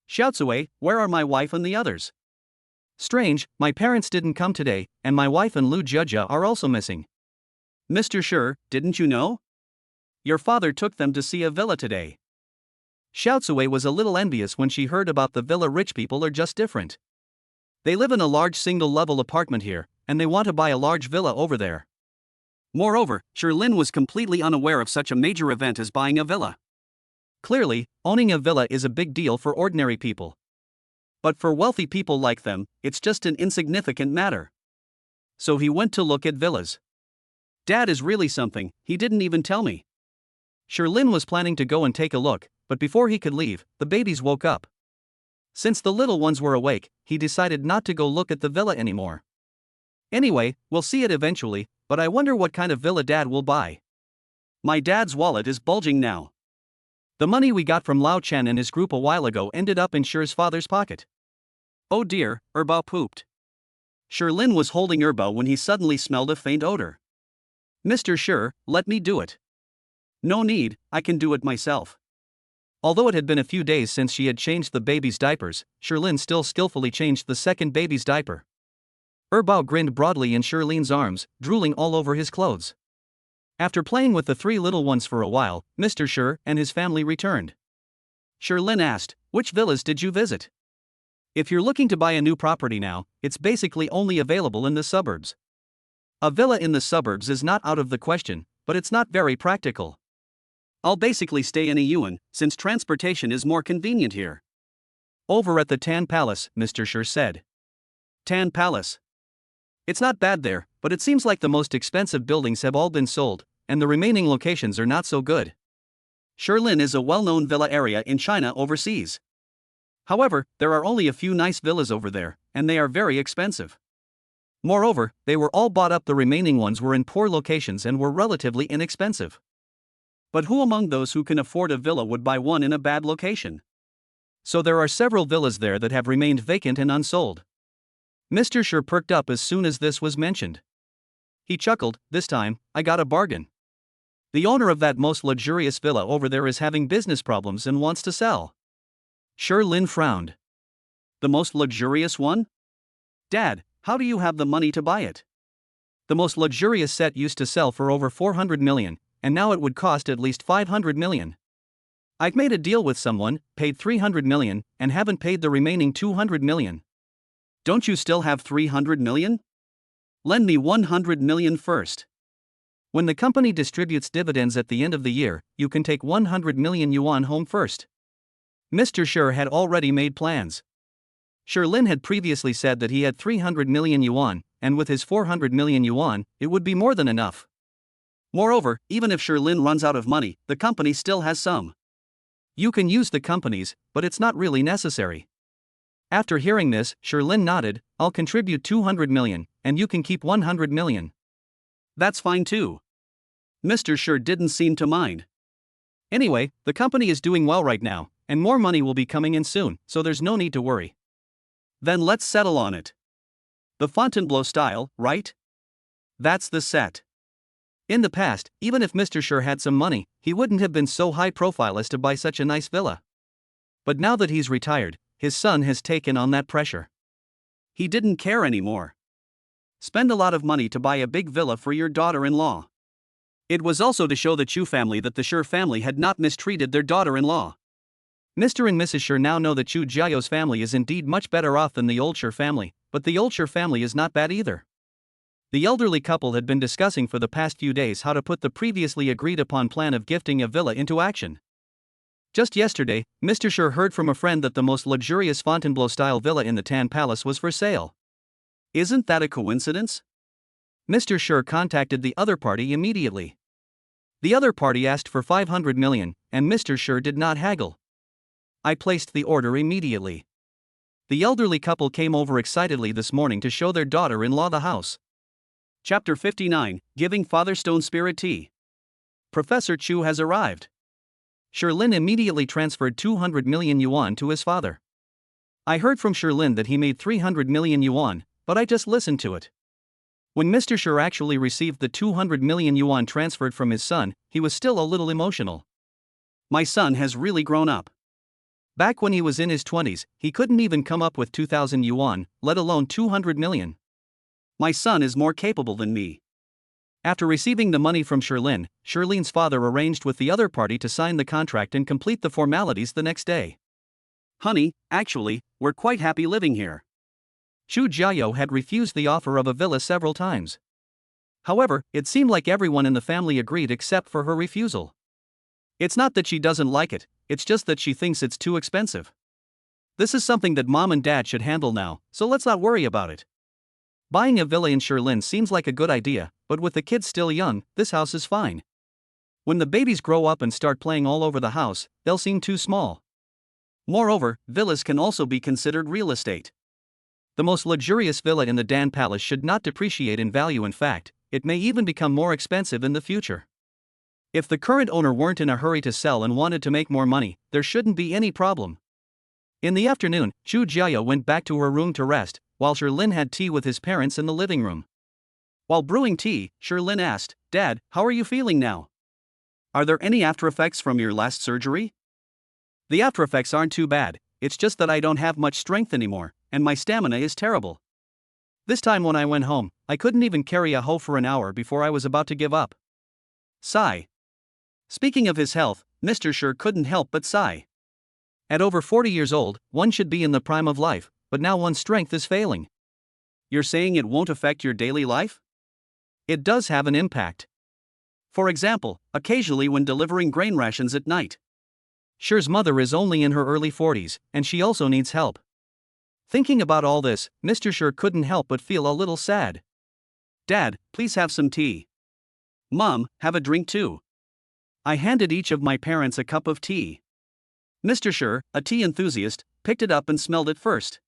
"Xiaotsui, where are my wife and the others?" "Strange, my parents didn't come today, and my wife and Lu Jia are also missing." "Mr. Shi, didn't you know? Your father took them to see a villa today." Xiaotsui was a little envious when she heard about the villa. Rich people are just different. They live in a large single-level apartment here, and they want to buy a large villa over there. Moreover, Lin was completely unaware of such a major event as buying a villa. Clearly, owning a villa is a big deal for ordinary people. But for wealthy people like them, it's just an insignificant matter. So he went to look at villas. "Dad is really something, he didn't even tell me." Lin was planning to go and take a look, but before he could leave, the babies woke up. Since the little ones were awake, he decided not to go look at the villa anymore. Anyway, we'll see it eventually, but I wonder what kind of villa Dad will buy. My dad's wallet is bulging now. The money we got from Lao Chen and his group a while ago ended up in Shi's father's pocket. Oh dear, Erbao pooped. Lin was holding Erbao when he suddenly smelled a faint odor. Mr. Shi, let me do it. No need, I can do it myself. Although it had been a few days since she had changed the baby's diapers, Lin still skillfully changed the second baby's diaper. Erbao grinned broadly in Lin's arms, drooling all over his clothes. After playing with the three little ones for a while, Mr. Shi and his family returned. Lin asked, "Which villas did you visit?" If you're looking to buy a new property now, it's basically only available in the suburbs. A villa in the suburbs is not out of the question, but it's not very practical. I'll basically stay in a yuan, since transportation is more convenient here. Over at the Tan Palace, Mr. Shi said. Tan Palace. It's not bad there, but it seems like the most expensive buildings have all been sold, and the remaining locations are not so good. Lin is a well-known villa area in China overseas. However, there are only a few nice villas over there, and they are very expensive. Moreover, they were all bought up. The remaining ones were in poor locations and were relatively inexpensive. But who among those who can afford a villa would buy one in a bad location? So there are several villas there that have remained vacant and unsold. Mr. Shi perked up as soon as this was mentioned. He chuckled, "This time, I got a bargain. The owner of that most luxurious villa over there is having business problems and wants to sell." Lin frowned. The most luxurious one? Dad, how do you have the money to buy it? The most luxurious set used to sell for over 400 million, and now it would cost at least 500 million. I've made a deal with someone, paid 300 million, and haven't paid the remaining 200 million. Don't you still have 300 million? Lend me 100 million first. When the company distributes dividends at the end of the year, you can take 100 million yuan home first. Mr. Shi had already made plans. Lin had previously said that he had 300 million yuan, and with his 400 million yuan, it would be more than enough. Moreover, even if Lin runs out of money, the company still has some. You can use the company's, but it's not really necessary. After hearing this, Lin nodded, "I'll contribute 200 million, and you can keep 100 million. That's fine too." Mr. Shi didn't seem to mind. Anyway, the company is doing well right now, and more money will be coming in soon, so there's no need to worry. Then let's settle on it. The Fontainebleau style, right? That's the set. In the past, even if Mr. Shi had some money, he wouldn't have been so high profile as to buy such a nice villa. But now that he's retired, his son has taken on that pressure. He didn't care anymore. Spend a lot of money to buy a big villa for your daughter-in-law. It was also to show the Chu family that the Shi family had not mistreated their daughter-in-law. Mr. and Mrs. Shi now know that Chu Jiao's family is indeed much better off than the old Shi family, but the old Shi family is not bad either. The elderly couple had been discussing for the past few days how to put the previously agreed upon plan of gifting a villa into action. Just yesterday, Mr. Shi heard from a friend that the most luxurious Fontainebleau-style villa in the Tan Palace was for sale. Isn't that a coincidence? Mr. Shi contacted the other party immediately. The other party asked for 500 million, and Mr. Shi did not haggle. I placed the order immediately. The elderly couple came over excitedly this morning to show their daughter-in-law the house. Chapter 59, Giving Father Stone Spirit Tea. Professor Chu has arrived. Lin immediately transferred 200 million yuan to his father. I heard from Lin that he made 300 million yuan, but I just listened to it. When Mr. Shi actually received the 200 million yuan transferred from his son, he was still a little emotional. My son has really grown up. Back when he was in his 20s, he couldn't even come up with 2,000 yuan, let alone 200 million. My son is more capable than me. After receiving the money from Lin's father arranged with the other party to sign the contract and complete the formalities the next day. Honey, actually, we're quite happy living here. Chu Jiao had refused the offer of a villa several times. However, it seemed like everyone in the family agreed except for her refusal. It's not that she doesn't like it, it's just that she thinks it's too expensive. This is something that mom and dad should handle now, so let's not worry about it. Buying a villa in Lin seems like a good idea, but with the kids still young, this house is fine. When the babies grow up and start playing all over the house, they'll seem too small. Moreover, villas can also be considered real estate. The most luxurious villa in the Dan Palace should not depreciate in value. In fact, it may even become more expensive in the future. If the current owner weren't in a hurry to sell and wanted to make more money, there shouldn't be any problem. In the afternoon, Zhu Jiaya went back to her room to rest, while Sherlin had tea with his parents in the living room. While brewing tea, Sherlin asked, "Dad, how are you feeling now? Are there any aftereffects from your last surgery?" "The aftereffects aren't too bad, it's just that I don't have much strength anymore, and my stamina is terrible. This time when I went home, I couldn't even carry a hoe for an hour before I was about to give up." Sigh. Speaking of his health, Mr. Sher couldn't help but sigh. At over 40 years old, one should be in the prime of life, but now one's strength is failing. You're saying it won't affect your daily life? It does have an impact. For example, occasionally when delivering grain rations at night. Sher's mother is only in her early 40s, and she also needs help. Thinking about all this, Mr. Sher couldn't help but feel a little sad. "Dad, please have some tea." "Mom, have a drink too." I handed each of my parents a cup of tea. Mr. Sher, a tea enthusiast, picked it up and smelled it first.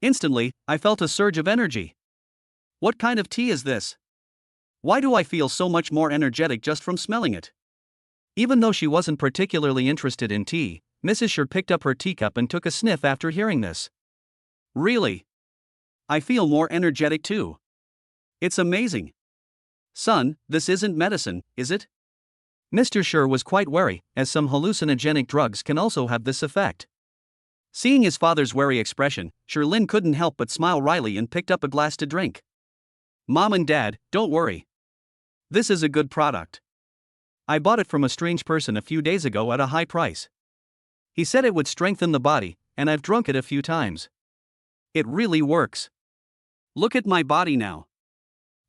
Instantly, I felt a surge of energy. "What kind of tea is this? Why do I feel so much more energetic just from smelling it?" Even though she wasn't particularly interested in tea, Mrs. Sher picked up her teacup and took a sniff after hearing this. "Really? I feel more energetic too. It's amazing. Son, this isn't medicine, is it?" Mr. Sher was quite wary, as some hallucinogenic drugs can also have this effect. Seeing his father's wary expression, Sherlin couldn't help but smile wryly and picked up a glass to drink. "Mom and Dad, don't worry. This is a good product. I bought it from a strange person a few days ago at a high price. He said it would strengthen the body, and I've drunk it a few times. It really works. Look at my body now."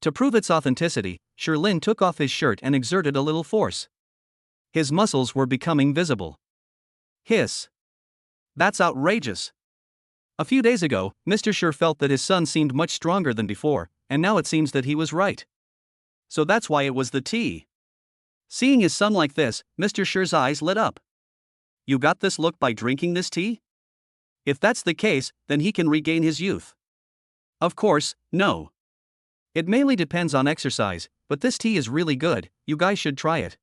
To prove its authenticity, Sherlin took off his shirt and exerted a little force. His muscles were becoming visible. Hiss. "That's outrageous." A few days ago, Mr. Sher felt that his son seemed much stronger than before, and now it seems that he was right. So that's why it was the tea. Seeing his son like this, Mr. Sher's eyes lit up. "You got this look by drinking this tea? If that's the case, then he can regain his youth." "Of course, no. It mainly depends on exercise, but this tea is really good, you guys should try it."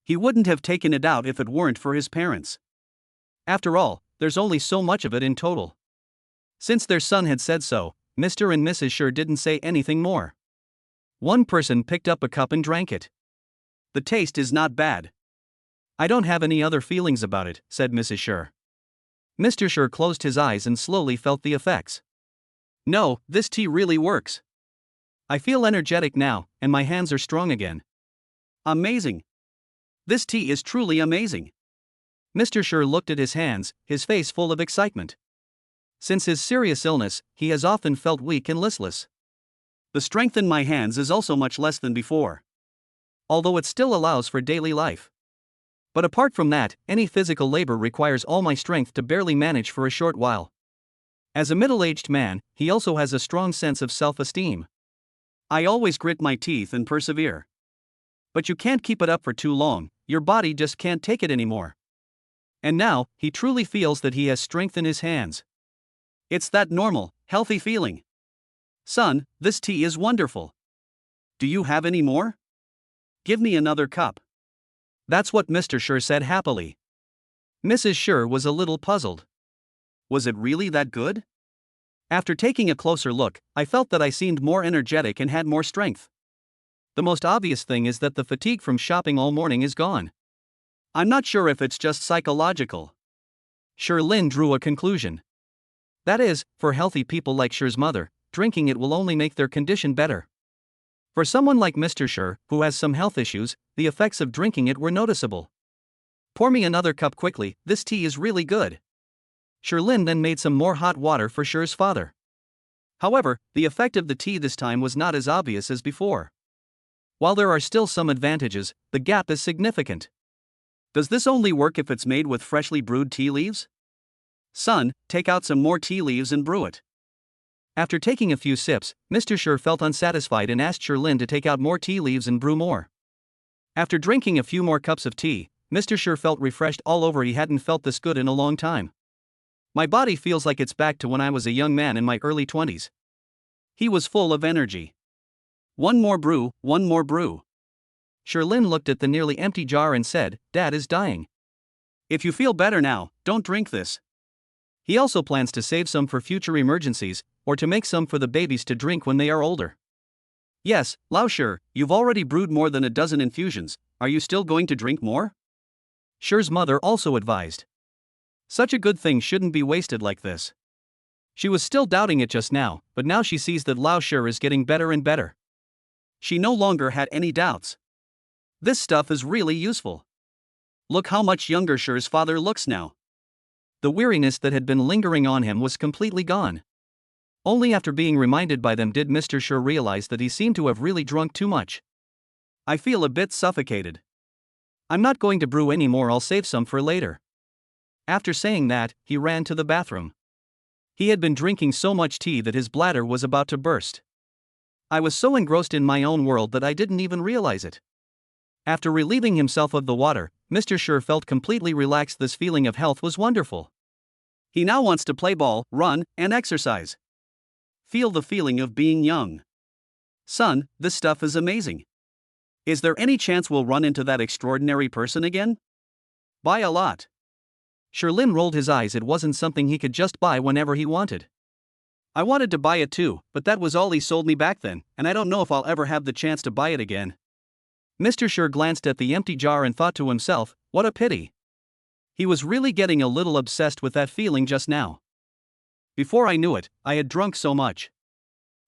He wouldn't have taken it out if it weren't for his parents. After all, there's only so much of it in total. Since their son had said so, Mr. and Mrs. Sher didn't say anything more. One person picked up a cup and drank it. "The taste is not bad." "I don't have any other feelings about it," said Mrs. Sher. Mr. Sher closed his eyes and slowly felt the effects. "No, this tea really works. I feel energetic now, and my hands are strong again." "Amazing. This tea is truly amazing." Mr. Sher looked at his hands, his face full of excitement. Since his serious illness, he has often felt weak and listless. "The strength in my hands is also much less than before. Although it still allows for daily life. But apart from that, any physical labor requires all my strength to barely manage for a short while." As a middle-aged man, he also has a strong sense of self-esteem. "I always grit my teeth and persevere. But you can't keep it up for too long, your body just can't take it anymore." And now, he truly feels that he has strength in his hands. It's that normal, healthy feeling. "Son, this tea is wonderful. Do you have any more? Give me another cup." That's what Mr. Sher said happily. Mrs. Sher was a little puzzled. Was it really that good? After taking a closer look, I felt that I seemed more energetic and had more strength. The most obvious thing is that the fatigue from shopping all morning is gone. I'm not sure if it's just psychological. Sherlin drew a conclusion. That is, for healthy people like Sher's mother, drinking it will only make their condition better. For someone like Mr. Sher, who has some health issues, the effects of drinking it were noticeable. "Pour me another cup quickly, this tea is really good." Sherlin then made some more hot water for Sher's father. However, the effect of the tea this time was not as obvious as before. While there are still some advantages, the gap is significant. Does this only work if it's made with freshly brewed tea leaves? "Son, take out some more tea leaves and brew it." After taking a few sips, Mr. Sher felt unsatisfied and asked Sherlin to take out more tea leaves and brew more. After drinking a few more cups of tea, Mr. Sure felt refreshed all over. He hadn't felt this good in a long time. My body feels like it's back to when I was a young man in my early 20s. He was full of energy. One more brew, one more brew. Sherlyn looked at the nearly empty jar and said, Dad is dying. If you feel better now, don't drink this. He also plans to save some for future emergencies, or to make some for the babies to drink when they are older. Yes, Lao Sure, you've already brewed more than a dozen infusions. Are you still going to drink more? Sure's mother also advised. Such a good thing shouldn't be wasted like this. She was still doubting it just now, but now she sees that Lao Sure is getting better and better. She no longer had any doubts. This stuff is really useful. Look how much younger Sure's father looks now. The weariness that had been lingering on him was completely gone. Only after being reminded by them did Mr. Sure realize that he seemed to have really drunk too much. I feel a bit suffocated. I'm not going to brew any more, I'll save some for later. After saying that, he ran to the bathroom. He had been drinking so much tea that his bladder was about to burst. I was so engrossed in my own world that I didn't even realize it. After relieving himself of the water, Mr. Sure felt completely relaxed. This feeling of health was wonderful. He now wants to play ball, run, and exercise. Feel the feeling of being young. Son, this stuff is amazing. Is there any chance we'll run into that extraordinary person again? Buy a lot. Sherlyn rolled his eyes. It wasn't something he could just buy whenever he wanted. I wanted to buy it too, but that was all he sold me back then, and I don't know if I'll ever have the chance to buy it again. Mr. Sure glanced at the empty jar and thought to himself, what a pity. He was really getting a little obsessed with that feeling just now. Before I knew it, I had drunk so much.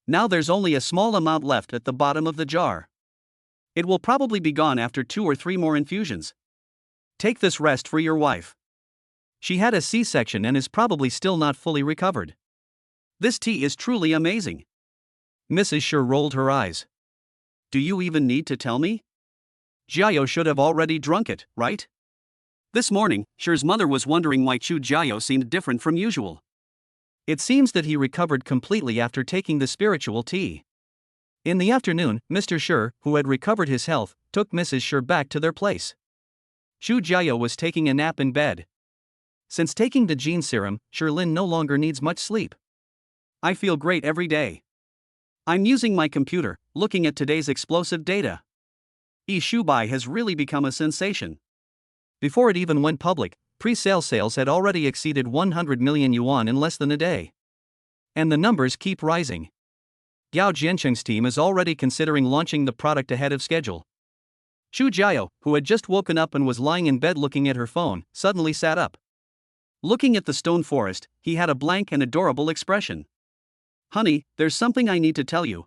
Now there's only a small amount left at the bottom of the jar. It will probably be gone after 2 or 3 more infusions. Take this rest for your wife. She had a C-section and is probably still not fully recovered. This tea is truly amazing. Mrs. Sure rolled her eyes. Do you even need to tell me? Jiao should have already drunk it, right? This morning, Sure's mother was wondering why Chu Jiao seemed different from usual. It seems that he recovered completely after taking the spiritual tea. In the afternoon, Mr. Sure, who had recovered his health, took Mrs. Sure back to their place. Chu Jiao was taking a nap in bed. Since taking the gene serum, Sherlyn no longer needs much sleep. I feel great every day. I'm using my computer, looking at today's explosive data. Shubai has really become a sensation. Before it even went public, pre-sale sales had already exceeded 100 million yuan in less than a day. And the numbers keep rising. Yao Jiancheng's team is already considering launching the product ahead of schedule. Chu Jiao, who had just woken up and was lying in bed looking at her phone, suddenly sat up. Looking at the stone forest, he had a blank and adorable expression. Honey, there's something I need to tell you.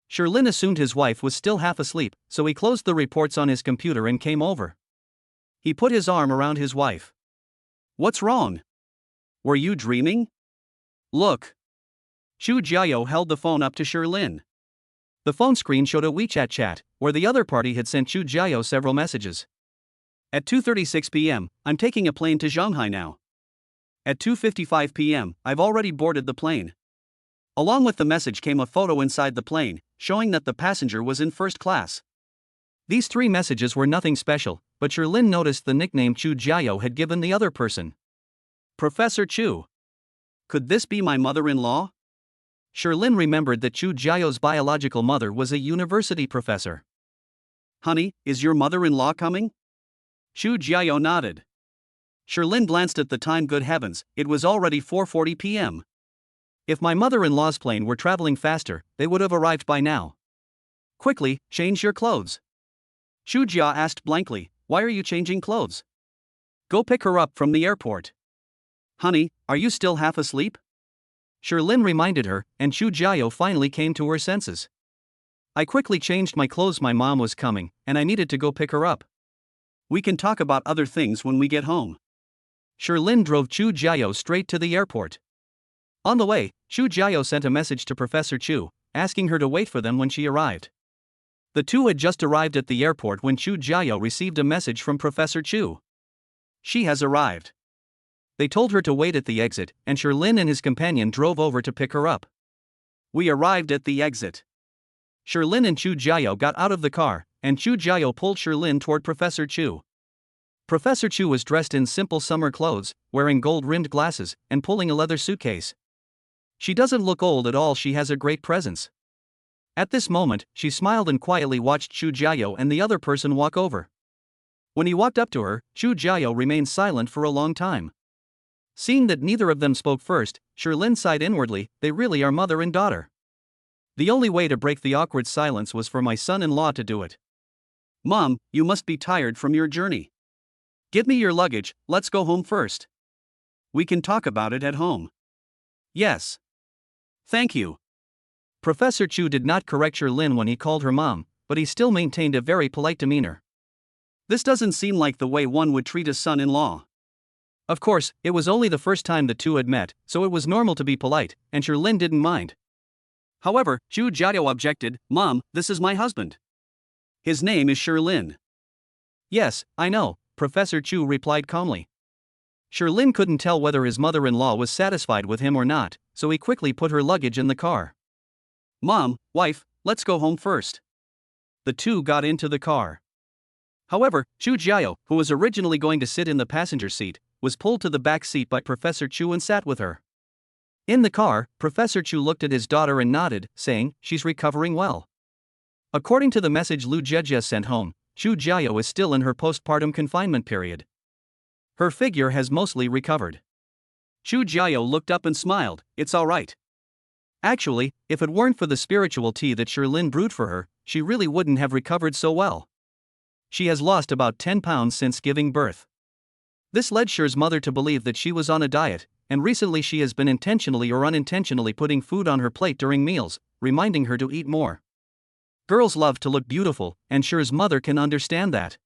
Sherlyn assumed his wife was still half asleep, so he closed the reports on his computer and came over. He put his arm around his wife. What's wrong? Were you dreaming? Look. Chu Jiao held the phone up to Sherlyn. The phone screen showed a WeChat chat, where the other party had sent Chu Jiao several messages. At 2:36 p.m., I'm taking a plane to Shanghai now. At 2:55 p.m., I've already boarded the plane. Along with the message came a photo inside the plane, showing that the passenger was in first class. These 3 messages were nothing special, but Sherlyn noticed the nickname Chu Jiao had given the other person. Professor Chu. Could this be my mother-in-law? Sherlyn remembered that Chu Jiao's biological mother was a university professor. Honey, is your mother-in-law coming? Chu Jiao nodded. Sherlyn glanced at the time. Good heavens, it was already 4:40 p.m. If my mother-in-law's plane were traveling faster, they would have arrived by now. Quickly, change your clothes. Chu Jia asked blankly, why are you changing clothes? Go pick her up from the airport. Honey, are you still half asleep? Sherlyn reminded her, and Chu Jiao finally came to her senses. I quickly changed my clothes. My mom was coming, and I needed to go pick her up. We can talk about other things when we get home. Sherlyn drove Chu Jiao straight to the airport. On the way, Chu Jiao sent a message to Professor Chu, asking her to wait for them when she arrived. The two had just arrived at the airport when Chu Jiao received a message from Professor Chu. She has arrived. They told her to wait at the exit, and Sherlyn and his companion drove over to pick her up. We arrived at the exit. Sherlyn and Chu Jiao got out of the car, and Chu Jiao pulled Sherlin toward Professor Chu. Professor Chu was dressed in simple summer clothes, wearing gold-rimmed glasses, and pulling a leather suitcase. She doesn't look old at all, she has a great presence. At this moment, she smiled and quietly watched Chu Jiao and the other person walk over. When he walked up to her, Chu Jiao remained silent for a long time. Seeing that neither of them spoke first, Sherlin sighed inwardly, they really are mother and daughter. The only way to break the awkward silence was for my son-in-law to do it. Mom, you must be tired from your journey. Give me your luggage, let's go home first. We can talk about it at home. Yes. Thank you. Professor Chu did not correct Sherlin when he called her mom, but he still maintained a very polite demeanor. This doesn't seem like the way one would treat a son-in-law. Of course, it was only the first time the two had met, so it was normal to be polite, and Sherlin didn't mind. However, Chu Jiao objected, Mom, this is my husband. His name is Sherlin. Yes, I know, Professor Chu replied calmly. Sherlin couldn't tell whether his mother-in-law was satisfied with him or not, so he quickly put her luggage in the car. Mom, wife, let's go home first. The two got into the car. However, Chu Jiao, who was originally going to sit in the passenger seat, was pulled to the back seat by Professor Chu and sat with her. In the car, Professor Chu looked at his daughter and nodded, saying, she's recovering well. According to the message Lu Jejia sent home, Chu Jiao is still in her postpartum confinement period. Her figure has mostly recovered. Chu Jiao looked up and smiled, it's alright. Actually, if it weren't for the spiritual tea that Sherlin brewed for her, she really wouldn't have recovered so well. She has lost about 10 pounds since giving birth. This led Sher's mother to believe that she was on a diet, and recently she has been intentionally or unintentionally putting food on her plate during meals, reminding her to eat more. Girls love to look beautiful, and Sher's mother can understand that.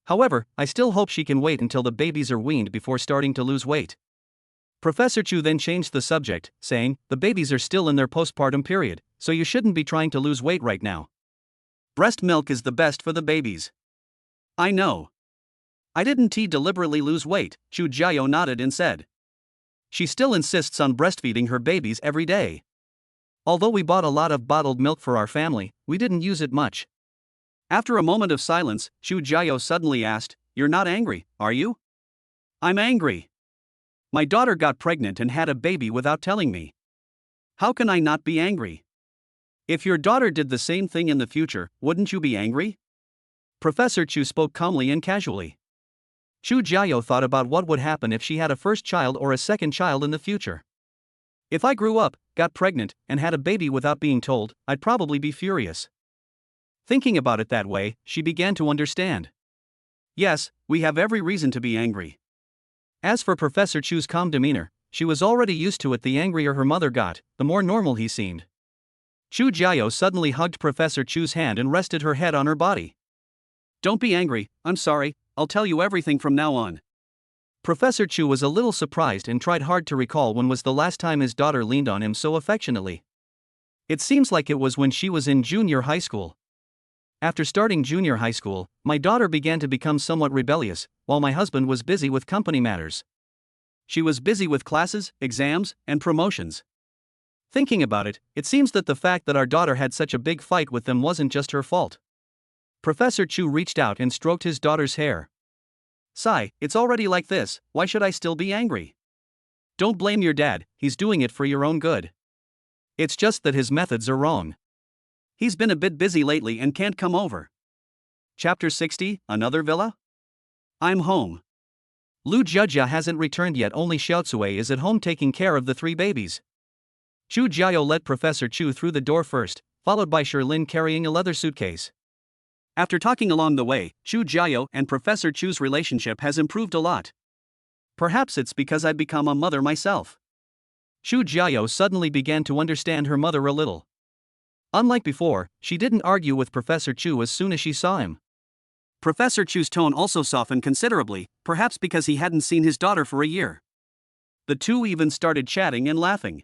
However, I still hope she can wait until the babies are weaned before starting to lose weight. Professor Chu then changed the subject, saying, the babies are still in their postpartum period, so you shouldn't be trying to lose weight right now. Breast milk is the best for the babies. I know. I didn't deliberately lose weight, Chu Jiao nodded and said. She still insists on breastfeeding her babies every day. Although we bought a lot of bottled milk for our family, we didn't use it much. After a moment of silence, Chu Jiao suddenly asked, you're not angry, are you? I'm angry. My daughter got pregnant and had a baby without telling me. How can I not be angry? If your daughter did the same thing in the future, wouldn't you be angry? Professor Chu spoke calmly and casually. Chu Jiao thought about what would happen if she had a first child or a second child in the future. If I grew up, got pregnant, and had a baby without being told, I'd probably be furious. Thinking about it that way, she began to understand. Yes, we have every reason to be angry. As for Professor Chu's calm demeanor, she was already used to it. The angrier her mother got, the more normal he seemed. Chu Jiao suddenly hugged Professor Chu's hand and rested her head on her body. Don't be angry, I'm sorry, I'll tell you everything from now on. Professor Chu was a little surprised and tried hard to recall when was the last time his daughter leaned on him so affectionately. It seems like it was when she was in junior high school. After starting junior high school, my daughter began to become somewhat rebellious, while my husband was busy with company matters. She was busy with classes, exams, and promotions. Thinking about it, it seems that the fact that our daughter had such a big fight with them wasn't just her fault. Professor Chu reached out and stroked his daughter's hair. Sigh, it's already like this, why should I still be angry? Don't blame your dad, he's doing it for your own good. It's just that his methods are wrong. He's been a bit busy lately and can't come over. Chapter 60, Another Villa? I'm home. Lu Jejia hasn't returned yet, only Xiaotsue is at home taking care of the 3 babies. Chu Jiao led Professor Chu through the door first, followed by Sherlin carrying a leather suitcase. After talking along the way, Chu Jiao and Professor Chu's relationship has improved a lot. Perhaps it's because I've become a mother myself. Chu Jiao suddenly began to understand her mother a little. Unlike before, she didn't argue with Professor Chu as soon as she saw him. Professor Chu's tone also softened considerably, perhaps because he hadn't seen his daughter for a year. The two even started chatting and laughing.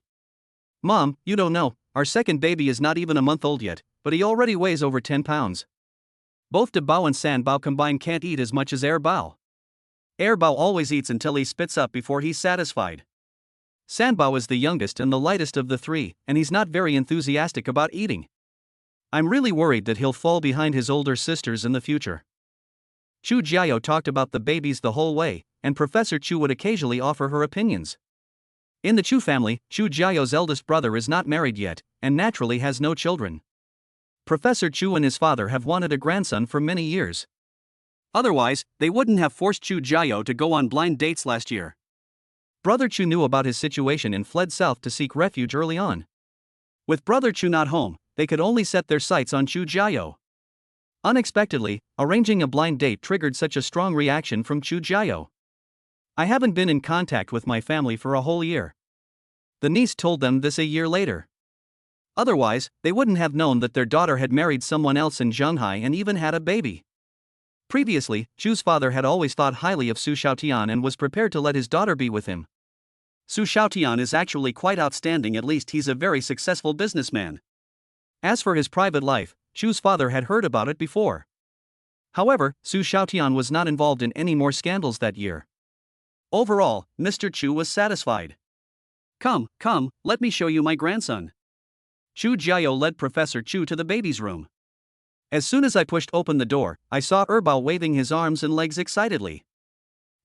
Mom, you don't know, our second baby is not even a month old yet, but he already weighs over 10 pounds. Both De Bao and San Bao combined can't eat as much as Air Bao. Air Bao always eats until he spits up before he's satisfied. San Bao is the youngest and the lightest of the 3, and he's not very enthusiastic about eating. I'm really worried that he'll fall behind his older sisters in the future. Chu Jiao talked about the babies the whole way, and Professor Chu would occasionally offer her opinions. In the Chu family, Chu Jiao's eldest brother is not married yet, and naturally has no children. Professor Chu and his father have wanted a grandson for many years. Otherwise, they wouldn't have forced Chu Jiao to go on blind dates last year. Brother Chu knew about his situation and fled south to seek refuge early on. With Brother Chu not home, they could only set their sights on Chu Jiao. Unexpectedly, arranging a blind date triggered such a strong reaction from Chu Jiao. I haven't been in contact with my family for a whole year. The niece told them this a year later. Otherwise, they wouldn't have known that their daughter had married someone else in Shanghai and even had a baby. Previously, Chu's father had always thought highly of Su Xiaotian and was prepared to let his daughter be with him. Su Xiaotian is actually quite outstanding, at least he's a very successful businessman. As for his private life, Chu's father had heard about it before. However, Su Xiaotian was not involved in any more scandals that year. Overall, Mr. Chu was satisfied. Come, let me show you my grandson. Chu Jiao led Professor Chu to the baby's room. As soon as I pushed open the door, I saw Bao waving his arms and legs excitedly.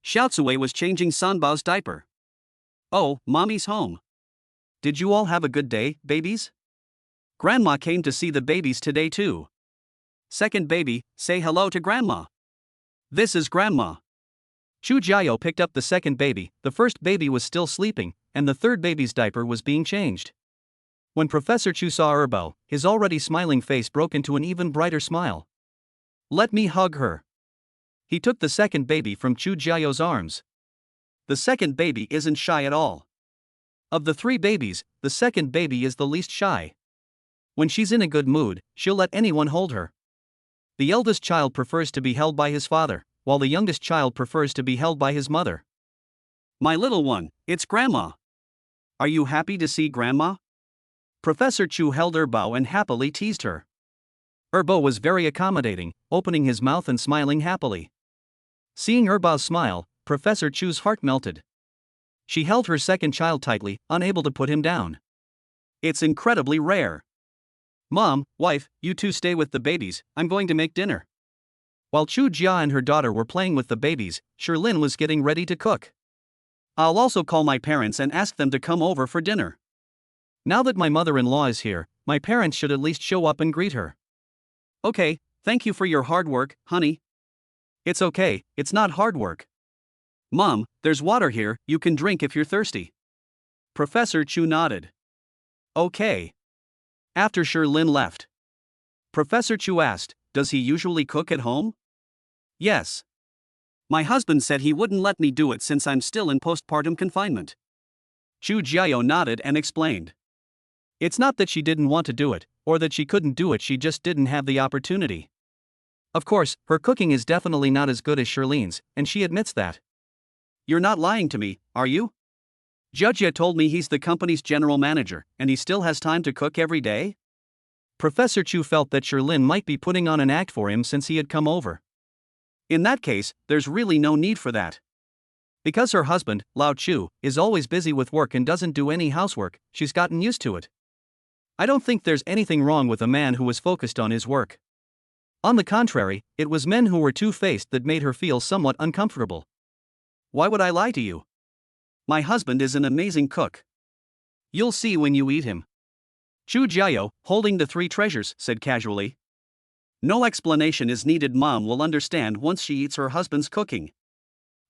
Xiaocui was changing Sanbao's diaper. Oh, mommy's home. Did you all have a good day, babies? Grandma came to see the babies today too. Second baby, say hello to Grandma. This is Grandma. Chu Jiao picked up the second baby, the first baby was still sleeping, and the third baby's diaper was being changed. When Professor Chu saw Bao, his already smiling face broke into an even brighter smile. Let me hug her. He took the second baby from Chu Jiao's arms. The second baby isn't shy at all. Of the three babies, the second baby is the least shy. When she's in a good mood, she'll let anyone hold her. The eldest child prefers to be held by his father, while the youngest child prefers to be held by his mother. My little one, it's Grandma. Are you happy to see Grandma? Professor Chu held Bao and happily teased her. Bao was very accommodating, opening his mouth and smiling happily. Seeing Bao's smile, Professor Chu's heart melted. She held her second child tightly, unable to put him down. It's incredibly rare. Mom, wife, you two stay with the babies, I'm going to make dinner. While Chu Jia and her daughter were playing with the babies, Shirlin was getting ready to cook. I'll also call my parents and ask them to come over for dinner. Now that my mother-in-law is here, my parents should at least show up and greet her. Okay, thank you for your hard work, honey. It's okay, it's not hard work. Mom, there's water here, you can drink if you're thirsty. Professor Chu nodded. Okay. After Shirlin left, Professor Chu asked, does he usually cook at home? Yes. My husband said he wouldn't let me do it since I'm still in postpartum confinement. Chu Jiao nodded and explained. It's not that she didn't want to do it, or that she couldn't do it, she just didn't have the opportunity. Of course, her cooking is definitely not as good as Shirlin's, and she admits that. You're not lying to me, are you? Jia told me he's the company's general manager, and he still has time to cook every day? Professor Chu felt that Shirlin might be putting on an act for him since he had come over. In that case, there's really no need for that. Because her husband, Lao Chu, is always busy with work and doesn't do any housework, she's gotten used to it. I don't think there's anything wrong with a man who is focused on his work. On the contrary, it was men who were two-faced that made her feel somewhat uncomfortable. Why would I lie to you? My husband is an amazing cook. You'll see when you eat him. Chu Jiao, holding the three treasures, said casually. No explanation is needed, Mom will understand once she eats her husband's cooking.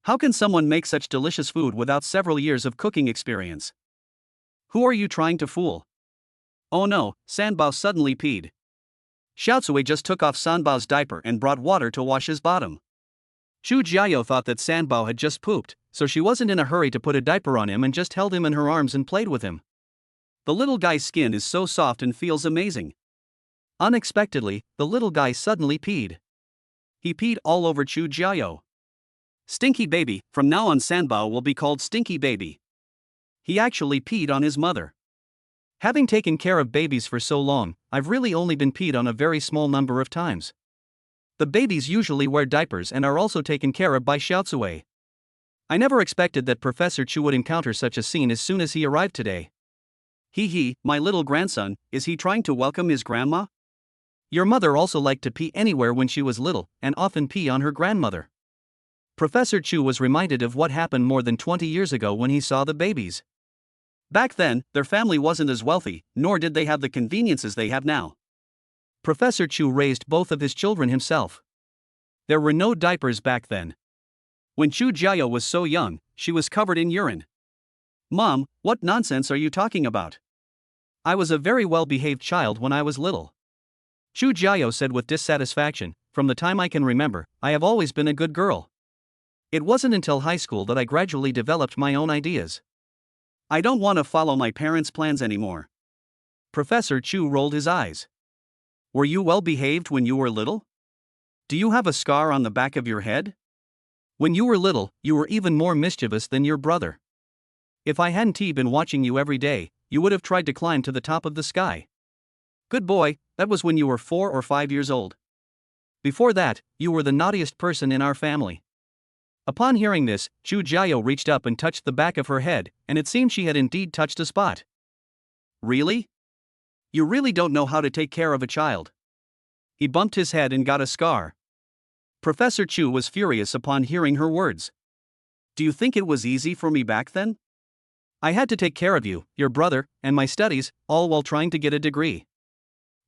How can someone make such delicious food without several years of cooking experience? Who are you trying to fool? Oh no, Sanbao suddenly peed. Xiaocui just took off Sanbao's diaper and brought water to wash his bottom. Chu Jiao thought that Sanbao had just pooped, so she wasn't in a hurry to put a diaper on him and just held him in her arms and played with him. The little guy's skin is so soft and feels amazing. Unexpectedly, the little guy suddenly peed. He peed all over Chu Jiao. Stinky baby, from now on Sanbao will be called Stinky baby. He actually peed on his mother. Having taken care of babies for so long, I've really only been peed on a very small number of times. The babies usually wear diapers and are also taken care of by Xiaocui. I never expected that Professor Chu would encounter such a scene as soon as he arrived today. My little grandson, is he trying to welcome his grandma? Your mother also liked to pee anywhere when she was little, and often pee on her grandmother. Professor Chu was reminded of what happened more than 20 years ago when he saw the babies. Back then, their family wasn't as wealthy, nor did they have the conveniences they have now. Professor Chu raised both of his children himself. There were no diapers back then. When Chu Jiao was so young, she was covered in urine. Mom, what nonsense are you talking about? I was a very well-behaved child when I was little. Chu Jiao said with dissatisfaction, from the time I can remember, I have always been a good girl. It wasn't until high school that I gradually developed my own ideas. I don't want to follow my parents' plans anymore. Professor Chu rolled his eyes. Were you well-behaved when you were little? Do you have a scar on the back of your head? When you were little, you were even more mischievous than your brother. If I hadn't been watching you every day, you would have tried to climb to the top of the sky. Good boy, that was when you were 4 or 5 years old. Before that, you were the naughtiest person in our family. Upon hearing this, Chu Jiao reached up and touched the back of her head, and it seemed she had indeed touched a spot. Really? You really don't know how to take care of a child. He bumped his head and got a scar. Professor Chu was furious upon hearing her words. Do you think it was easy for me back then? I had to take care of you, your brother, and my studies, all while trying to get a degree.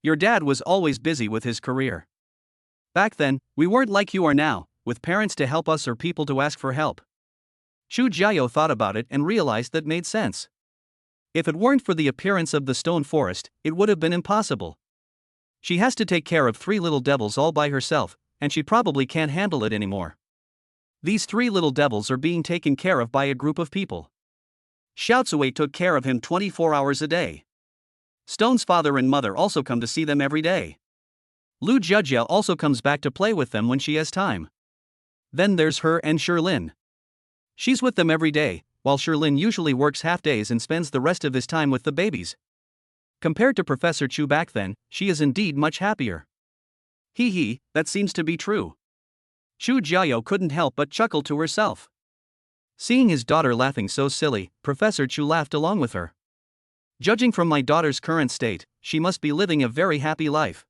Your dad was always busy with his career. Back then, we weren't like you are now, with parents to help us or people to ask for help. Chu Jiao thought about it and realized that made sense. If it weren't for the appearance of the stone forest, it would have been impossible. She has to take care of 3 little devils all by herself, and she probably can't handle it anymore. These 3 little devils are being taken care of by a group of people. Xiao Zui took care of him 24 hours a day. Stone's father and mother also come to see them every day. Lu Jiajia also comes back to play with them when she has time. Then there's her and Shirlin. She's with them every day, while Shirlin usually works half days and spends the rest of his time with the babies. Compared to Professor Chu back then, she is indeed much happier. Hee, that seems to be true. Chu Jiao couldn't help but chuckle to herself. Seeing his daughter laughing so silly, Professor Chu laughed along with her. Judging from my daughter's current state, she must be living a very happy life.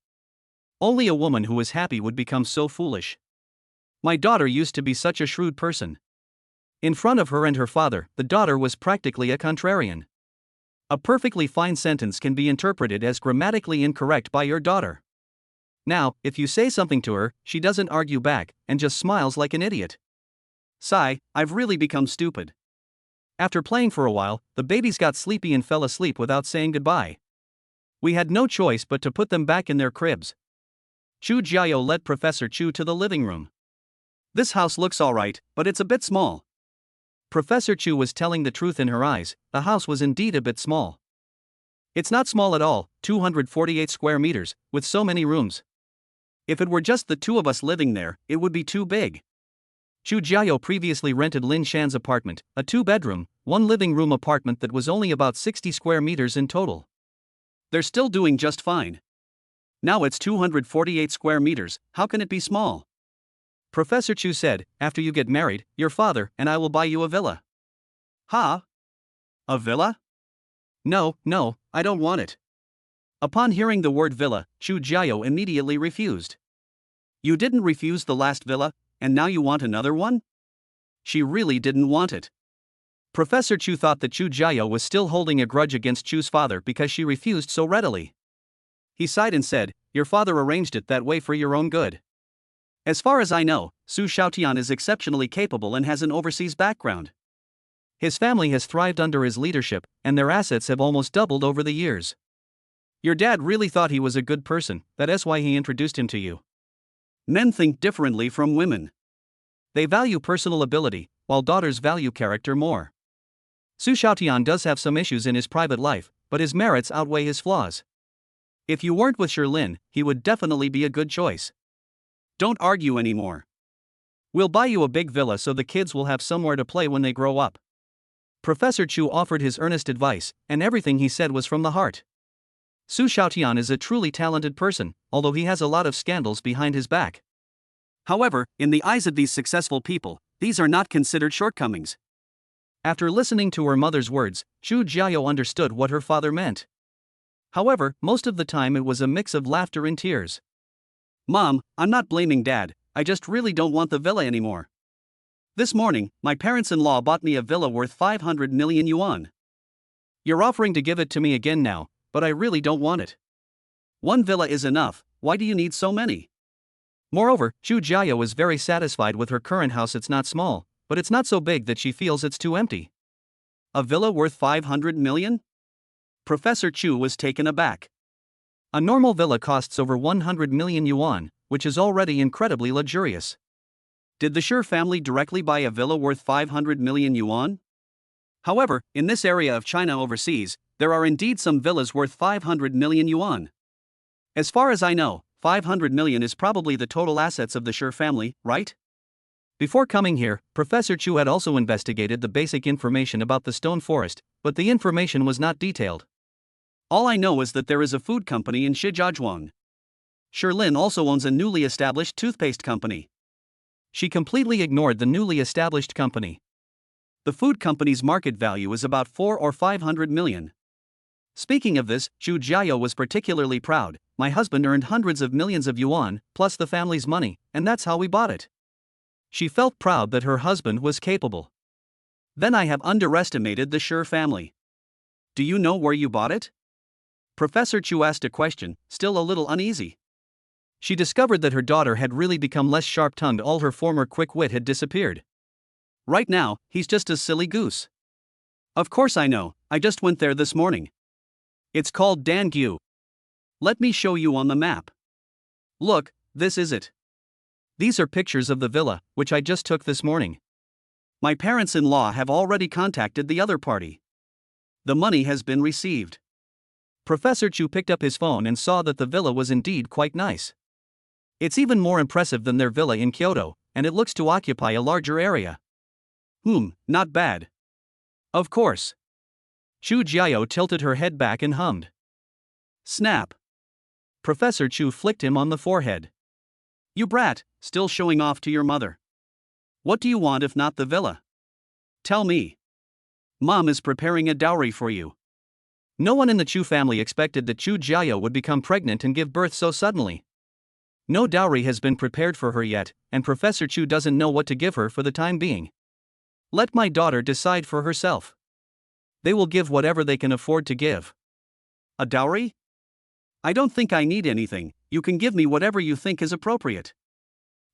Only a woman who is happy would become so foolish. My daughter used to be such a shrewd person. In front of her and her father, the daughter was practically a contrarian. A perfectly fine sentence can be interpreted as grammatically incorrect by your daughter. Now, if you say something to her, she doesn't argue back, and just smiles like an idiot. Sigh, I've really become stupid. After playing for a while, the babies got sleepy and fell asleep without saying goodbye. We had no choice but to put them back in their cribs. Chu Jiao led Professor Chu to the living room. This house looks alright, but it's a bit small. Professor Chu was telling the truth in her eyes, the house was indeed a bit small. It's not small at all, 248 square meters, with so many rooms. If it were just the 2 of us living there, it would be too big. Chu Jiao previously rented Lin Shan's apartment, a 2-bedroom, 1 living room apartment that was only about 60 square meters in total. They're still doing just fine. Now it's 248 square meters, how can it be small? Professor Chu said, after you get married, your father and I will buy you a villa. Ha? A villa? No, I don't want it. Upon hearing the word villa, Chu Jiao immediately refused. You didn't refuse the last villa, and now you want another one? She really didn't want it. Professor Chu thought that Chu Jiao was still holding a grudge against Chu's father because she refused so readily. He sighed and said, your father arranged it that way for your own good. As far as I know, Su Xiaotian is exceptionally capable and has an overseas background. His family has thrived under his leadership, and their assets have almost doubled over the years. Your dad really thought he was a good person, that is why he introduced him to you. Men think differently from women. They value personal ability, while daughters value character more. Su Xiaotian does have some issues in his private life, but his merits outweigh his flaws. If you weren't with Shirlin, he would definitely be a good choice. Don't argue anymore. We'll buy you a big villa so the kids will have somewhere to play when they grow up. Professor Chu offered his earnest advice, and everything he said was from the heart. Su Xiaotian is a truly talented person, although he has a lot of scandals behind his back. However, in the eyes of these successful people, these are not considered shortcomings. After listening to her mother's words, Chu Jiao understood what her father meant. However, most of the time it was a mix of laughter and tears. Mom, I'm not blaming Dad, I just really don't want the villa anymore. This morning, my parents-in-law bought me a villa worth 500 million yuan. You're offering to give it to me again now, but I really don't want it. One villa is enough, why do you need so many? Moreover, Zhu Jiao is very satisfied with her current house. It's not small, but it's not so big that she feels it's too empty. A villa worth 500 million? Professor Chu was taken aback. A normal villa costs over 100 million yuan, which is already incredibly luxurious. Did the Shi family directly buy a villa worth 500 million yuan? However, in this area of China overseas, there are indeed some villas worth 500 million yuan. As far as I know, 500 million is probably the total assets of the Shi family, right? Before coming here, Professor Chu had also investigated the basic information about the stone forest, but the information was not detailed. All I know is that there is a food company in Shijiazhuang. Lin also owns a newly established toothpaste company. She completely ignored the newly established company. The food company's market value is about 4 or 500 million. Speaking of this, Zhu Jiao was particularly proud. My husband earned hundreds of millions of yuan, plus the family's money, and that's how we bought it. She felt proud that her husband was capable. Then I have underestimated the Shi family. Do you know where you bought it? Professor Chu asked a question, still a little uneasy. She discovered that her daughter had really become less sharp-tongued. All her former quick wit had disappeared. Right now, he's just a silly goose. Of course I know, I just went there this morning. It's called Dangyu. Let me show you on the map. Look, this is it. These are pictures of the villa, which I just took this morning. My parents-in-law have already contacted the other party. The money has been received. Professor Chu picked up his phone and saw that the villa was indeed quite nice. It's even more impressive than their villa in Kyoto, and it looks to occupy a larger area. Not bad. Of course. Zhu Jiao tilted her head back and hummed. Snap. Professor Chu flicked him on the forehead. You brat, still showing off to your mother. What do you want if not the villa? Tell me. Mom is preparing a dowry for you. No one in the Chu family expected that Zhu Jiao would become pregnant and give birth so suddenly. No dowry has been prepared for her yet, and Professor Chu doesn't know what to give her for the time being. Let my daughter decide for herself. They will give whatever they can afford to give. A dowry? I don't think I need anything, you can give me whatever you think is appropriate.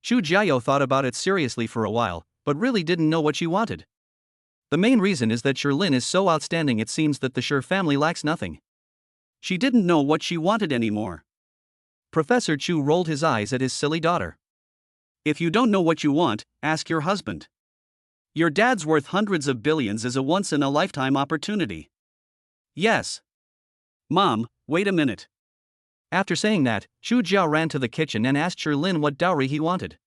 Zhu Jiao thought about it seriously for a while, but really didn't know what she wanted. The main reason is that Lin is so outstanding. It seems that the Shi family lacks nothing. She didn't know what she wanted anymore. Professor Chu rolled his eyes at his silly daughter. If you don't know what you want, ask your husband. Your dad's worth hundreds of billions is a once-in-a-lifetime opportunity. Yes. Mom, wait a minute. After saying that, Zhu Jiao ran to the kitchen and asked Lin what dowry he wanted.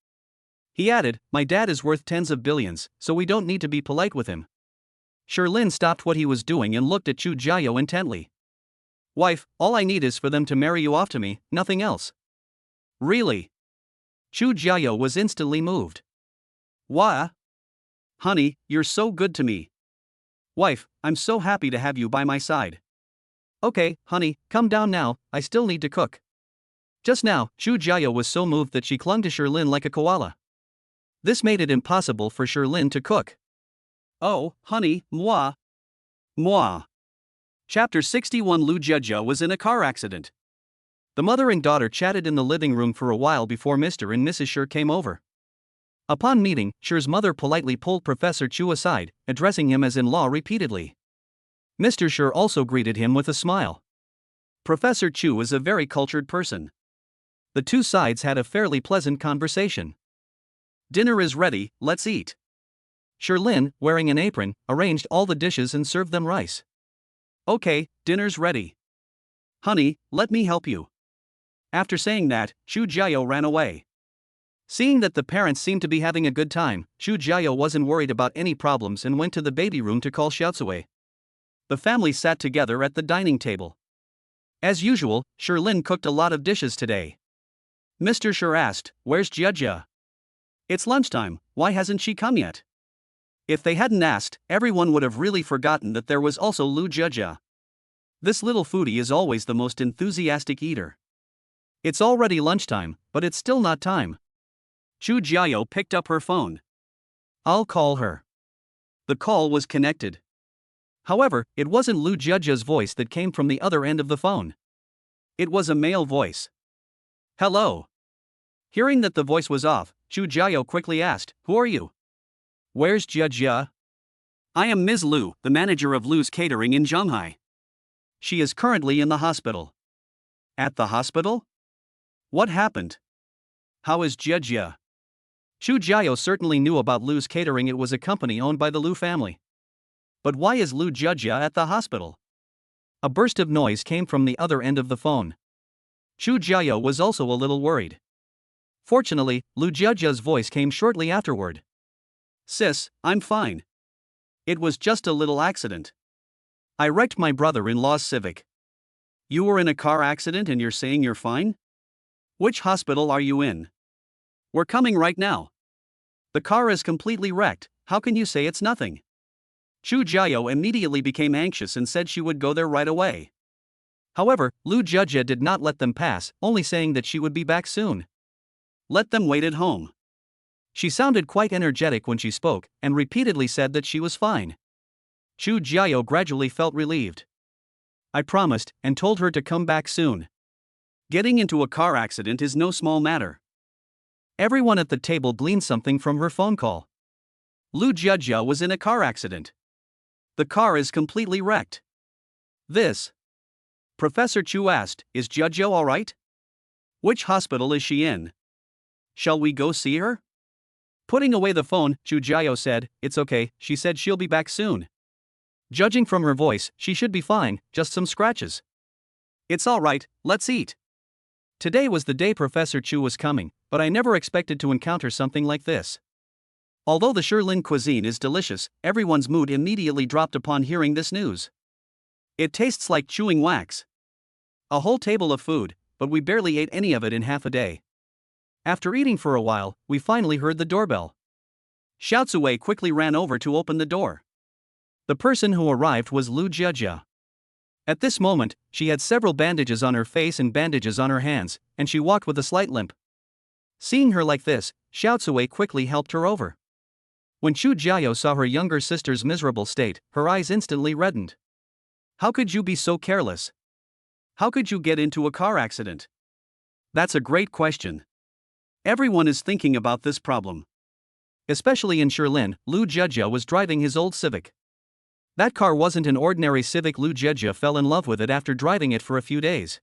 He added, my dad is worth tens of billions, so we don't need to be polite with him. Lin stopped what he was doing and looked at Zhu Jiao intently. Wife, all I need is for them to marry you off to me, nothing else. Really? Zhu Jiao was instantly moved. What? Honey, you're so good to me. Wife, I'm so happy to have you by my side. Okay, honey, come down now, I still need to cook. Just now, Zhu Jiao was so moved that she clung to Lin like a koala. This made it impossible for Lin to cook. Oh, honey, moi. Chapter 61. Lu Jiejia was in a car accident. The mother and daughter chatted in the living room for a while before Mr. and Mrs. Shi came over. Upon meeting, Shi's mother politely pulled Professor Chu aside, addressing him as in-law repeatedly. Mr. Shi also greeted him with a smile. Professor Chu is a very cultured person. The two sides had a fairly pleasant conversation. Dinner is ready, let's eat. Lin, wearing an apron, arranged all the dishes and served them rice. Okay, dinner's ready. Honey, let me help you. After saying that, Zhu Jiao ran away. Seeing that the parents seemed to be having a good time, Zhu Jiao wasn't worried about any problems and went to the baby room to call Xiaotsui. The family sat together at the dining table. As usual, Lin cooked a lot of dishes today. Mr. Shi asked, where's Jiejia? It's lunchtime, why hasn't she come yet? If they hadn't asked, everyone would have really forgotten that there was also Lu Jiejia. This little foodie is always the most enthusiastic eater. It's already lunchtime, but it's still not time. Chu Jiao picked up her phone. I'll call her. The call was connected. However, it wasn't Lu Jiajia's voice that came from the other end of the phone. It was a male voice. Hello. Hearing that the voice was off, Chu Jiao quickly asked, "Who are you? Where's Jiajia?" I am Ms. Lu, the manager of Lu's Catering in Zhanghai. She is currently in the hospital. At the hospital? What happened? How is Jiajia? Chu Jiao certainly knew about Lu's Catering. It was a company owned by the Lu family. But why is Lu Jiajia at the hospital? A burst of noise came from the other end of the phone. Chu Jiao was also a little worried. Fortunately, Lu Jiajia's voice came shortly afterward. Sis, I'm fine. It was just a little accident. I wrecked my brother-in-law's Civic. You were in a car accident and you're saying you're fine? Which hospital are you in? We're coming right now. The car is completely wrecked. How can you say it's nothing? Chu Jiao immediately became anxious and said she would go there right away. However, Lu Jiajia did not let them pass, only saying that she would be back soon. Let them wait at home. She sounded quite energetic when she spoke, and repeatedly said that she was fine. Chu Jiao gradually felt relieved. I promised, and told her to come back soon. Getting into a car accident is no small matter. Everyone at the table gleaned something from her phone call. Lu Jiajia was in a car accident. The car is completely wrecked. This. Professor Chu asked, is Jiajia alright? Which hospital is she in? Shall we go see her? Putting away the phone, Chu Jiao said, "It's okay," she said she'll be back soon. Judging from her voice, she should be fine, just some scratches. It's alright, let's eat. Today was the day Professor Chu was coming, but I never expected to encounter something like this. Although the Shilin cuisine is delicious, everyone's mood immediately dropped upon hearing this news. It tastes like chewing wax. A whole table of food, but we barely ate any of it in half a day. After eating for a while, we finally heard the doorbell. Xiao Zui quickly ran over to open the door. The person who arrived was Lu Jiajia. At this moment, she had several bandages on her face and bandages on her hands, and she walked with a slight limp. Seeing her like this, Xiao Zui quickly helped her over. When Chu Jiao saw her younger sister's miserable state, her eyes instantly reddened. How could you be so careless? How could you get into a car accident? That's a great question. Everyone is thinking about this problem. Especially in Shilin, Lu Jiajia was driving his old Civic. That car wasn't an ordinary Civic. Lu Jiajia fell in love with it after driving it for a few days.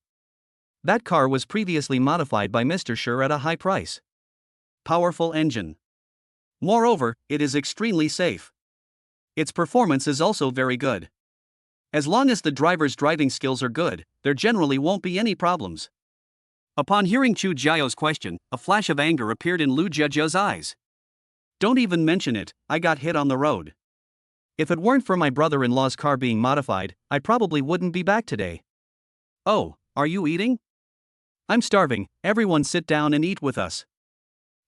That car was previously modified by Mr. Shi at a high price. Powerful engine. Moreover, it is extremely safe. Its performance is also very good. As long as the driver's driving skills are good, there generally won't be any problems. Upon hearing Chu Jiao's question, a flash of anger appeared in Lu Jiajia's eyes. Don't even mention it, I got hit on the road. If it weren't for my brother-in-law's car being modified, I probably wouldn't be back today. Oh, are you eating? I'm starving, everyone sit down and eat with us.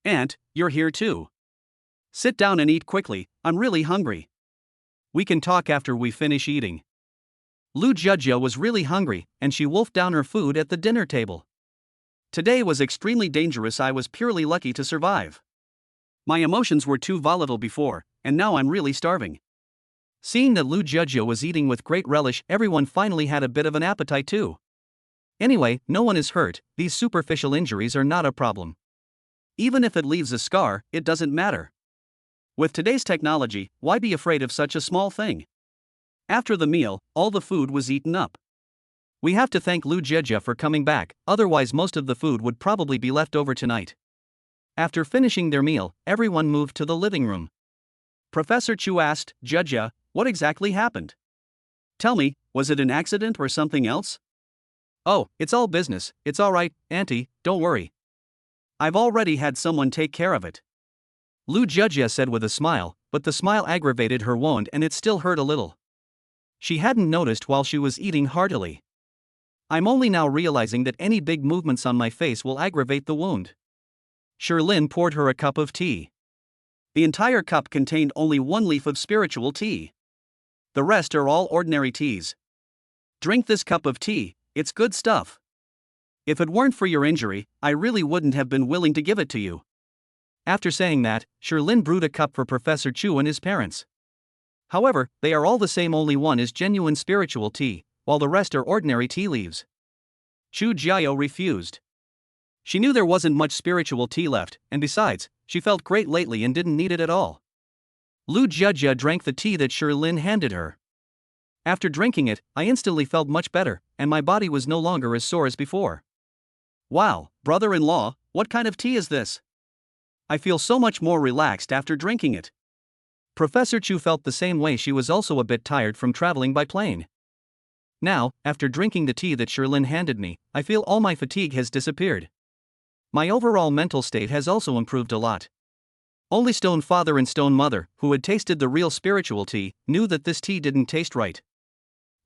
Aunt, you're here too. Sit down and eat quickly, I'm really hungry. We can talk after we finish eating. Lu Jiajia was really hungry, and she wolfed down her food at the dinner table. Today was extremely dangerous. I was purely lucky to survive. My emotions were too volatile before, and now I'm really starving. Seeing that Lu Jiajia was eating with great relish, everyone finally had a bit of an appetite too. Anyway, no one is hurt, these superficial injuries are not a problem. Even if it leaves a scar, it doesn't matter. With today's technology, why be afraid of such a small thing? After the meal, all the food was eaten up. We have to thank Lu Jiajia for coming back, otherwise most of the food would probably be left over tonight. After finishing their meal, everyone moved to the living room. Professor Chu asked, Jiajia, what exactly happened? Tell me, was it an accident or something else? Oh, it's all business, it's alright, Auntie, don't worry. I've already had someone take care of it. Lu Jiajia said with a smile, but the smile aggravated her wound and it still hurt a little. She hadn't noticed while she was eating heartily. I'm only now realizing that any big movements on my face will aggravate the wound. Shilin poured her a cup of tea. The entire cup contained only one leaf of spiritual tea. The rest are all ordinary teas. Drink this cup of tea, it's good stuff. If it weren't for your injury, I really wouldn't have been willing to give it to you. After saying that, Sherlin brewed a cup for Professor Chu and his parents. However, they are all the same, only one is genuine spiritual tea, while the rest are ordinary tea leaves. Chu Jiao refused. She knew there wasn't much spiritual tea left, and besides, she felt great lately and didn't need it at all. Lu Jiajia drank the tea that Sherlin handed her. After drinking it, I instantly felt much better, and my body was no longer as sore as before. Wow, brother-in-law, what kind of tea is this? I feel so much more relaxed after drinking it. Professor Chu felt the same way. She was also a bit tired from traveling by plane. Now, after drinking the tea that Sherlin handed me, I feel all my fatigue has disappeared. My overall mental state has also improved a lot. Only Stone Father and Stone Mother, who had tasted the real spiritual tea, knew that this tea didn't taste right.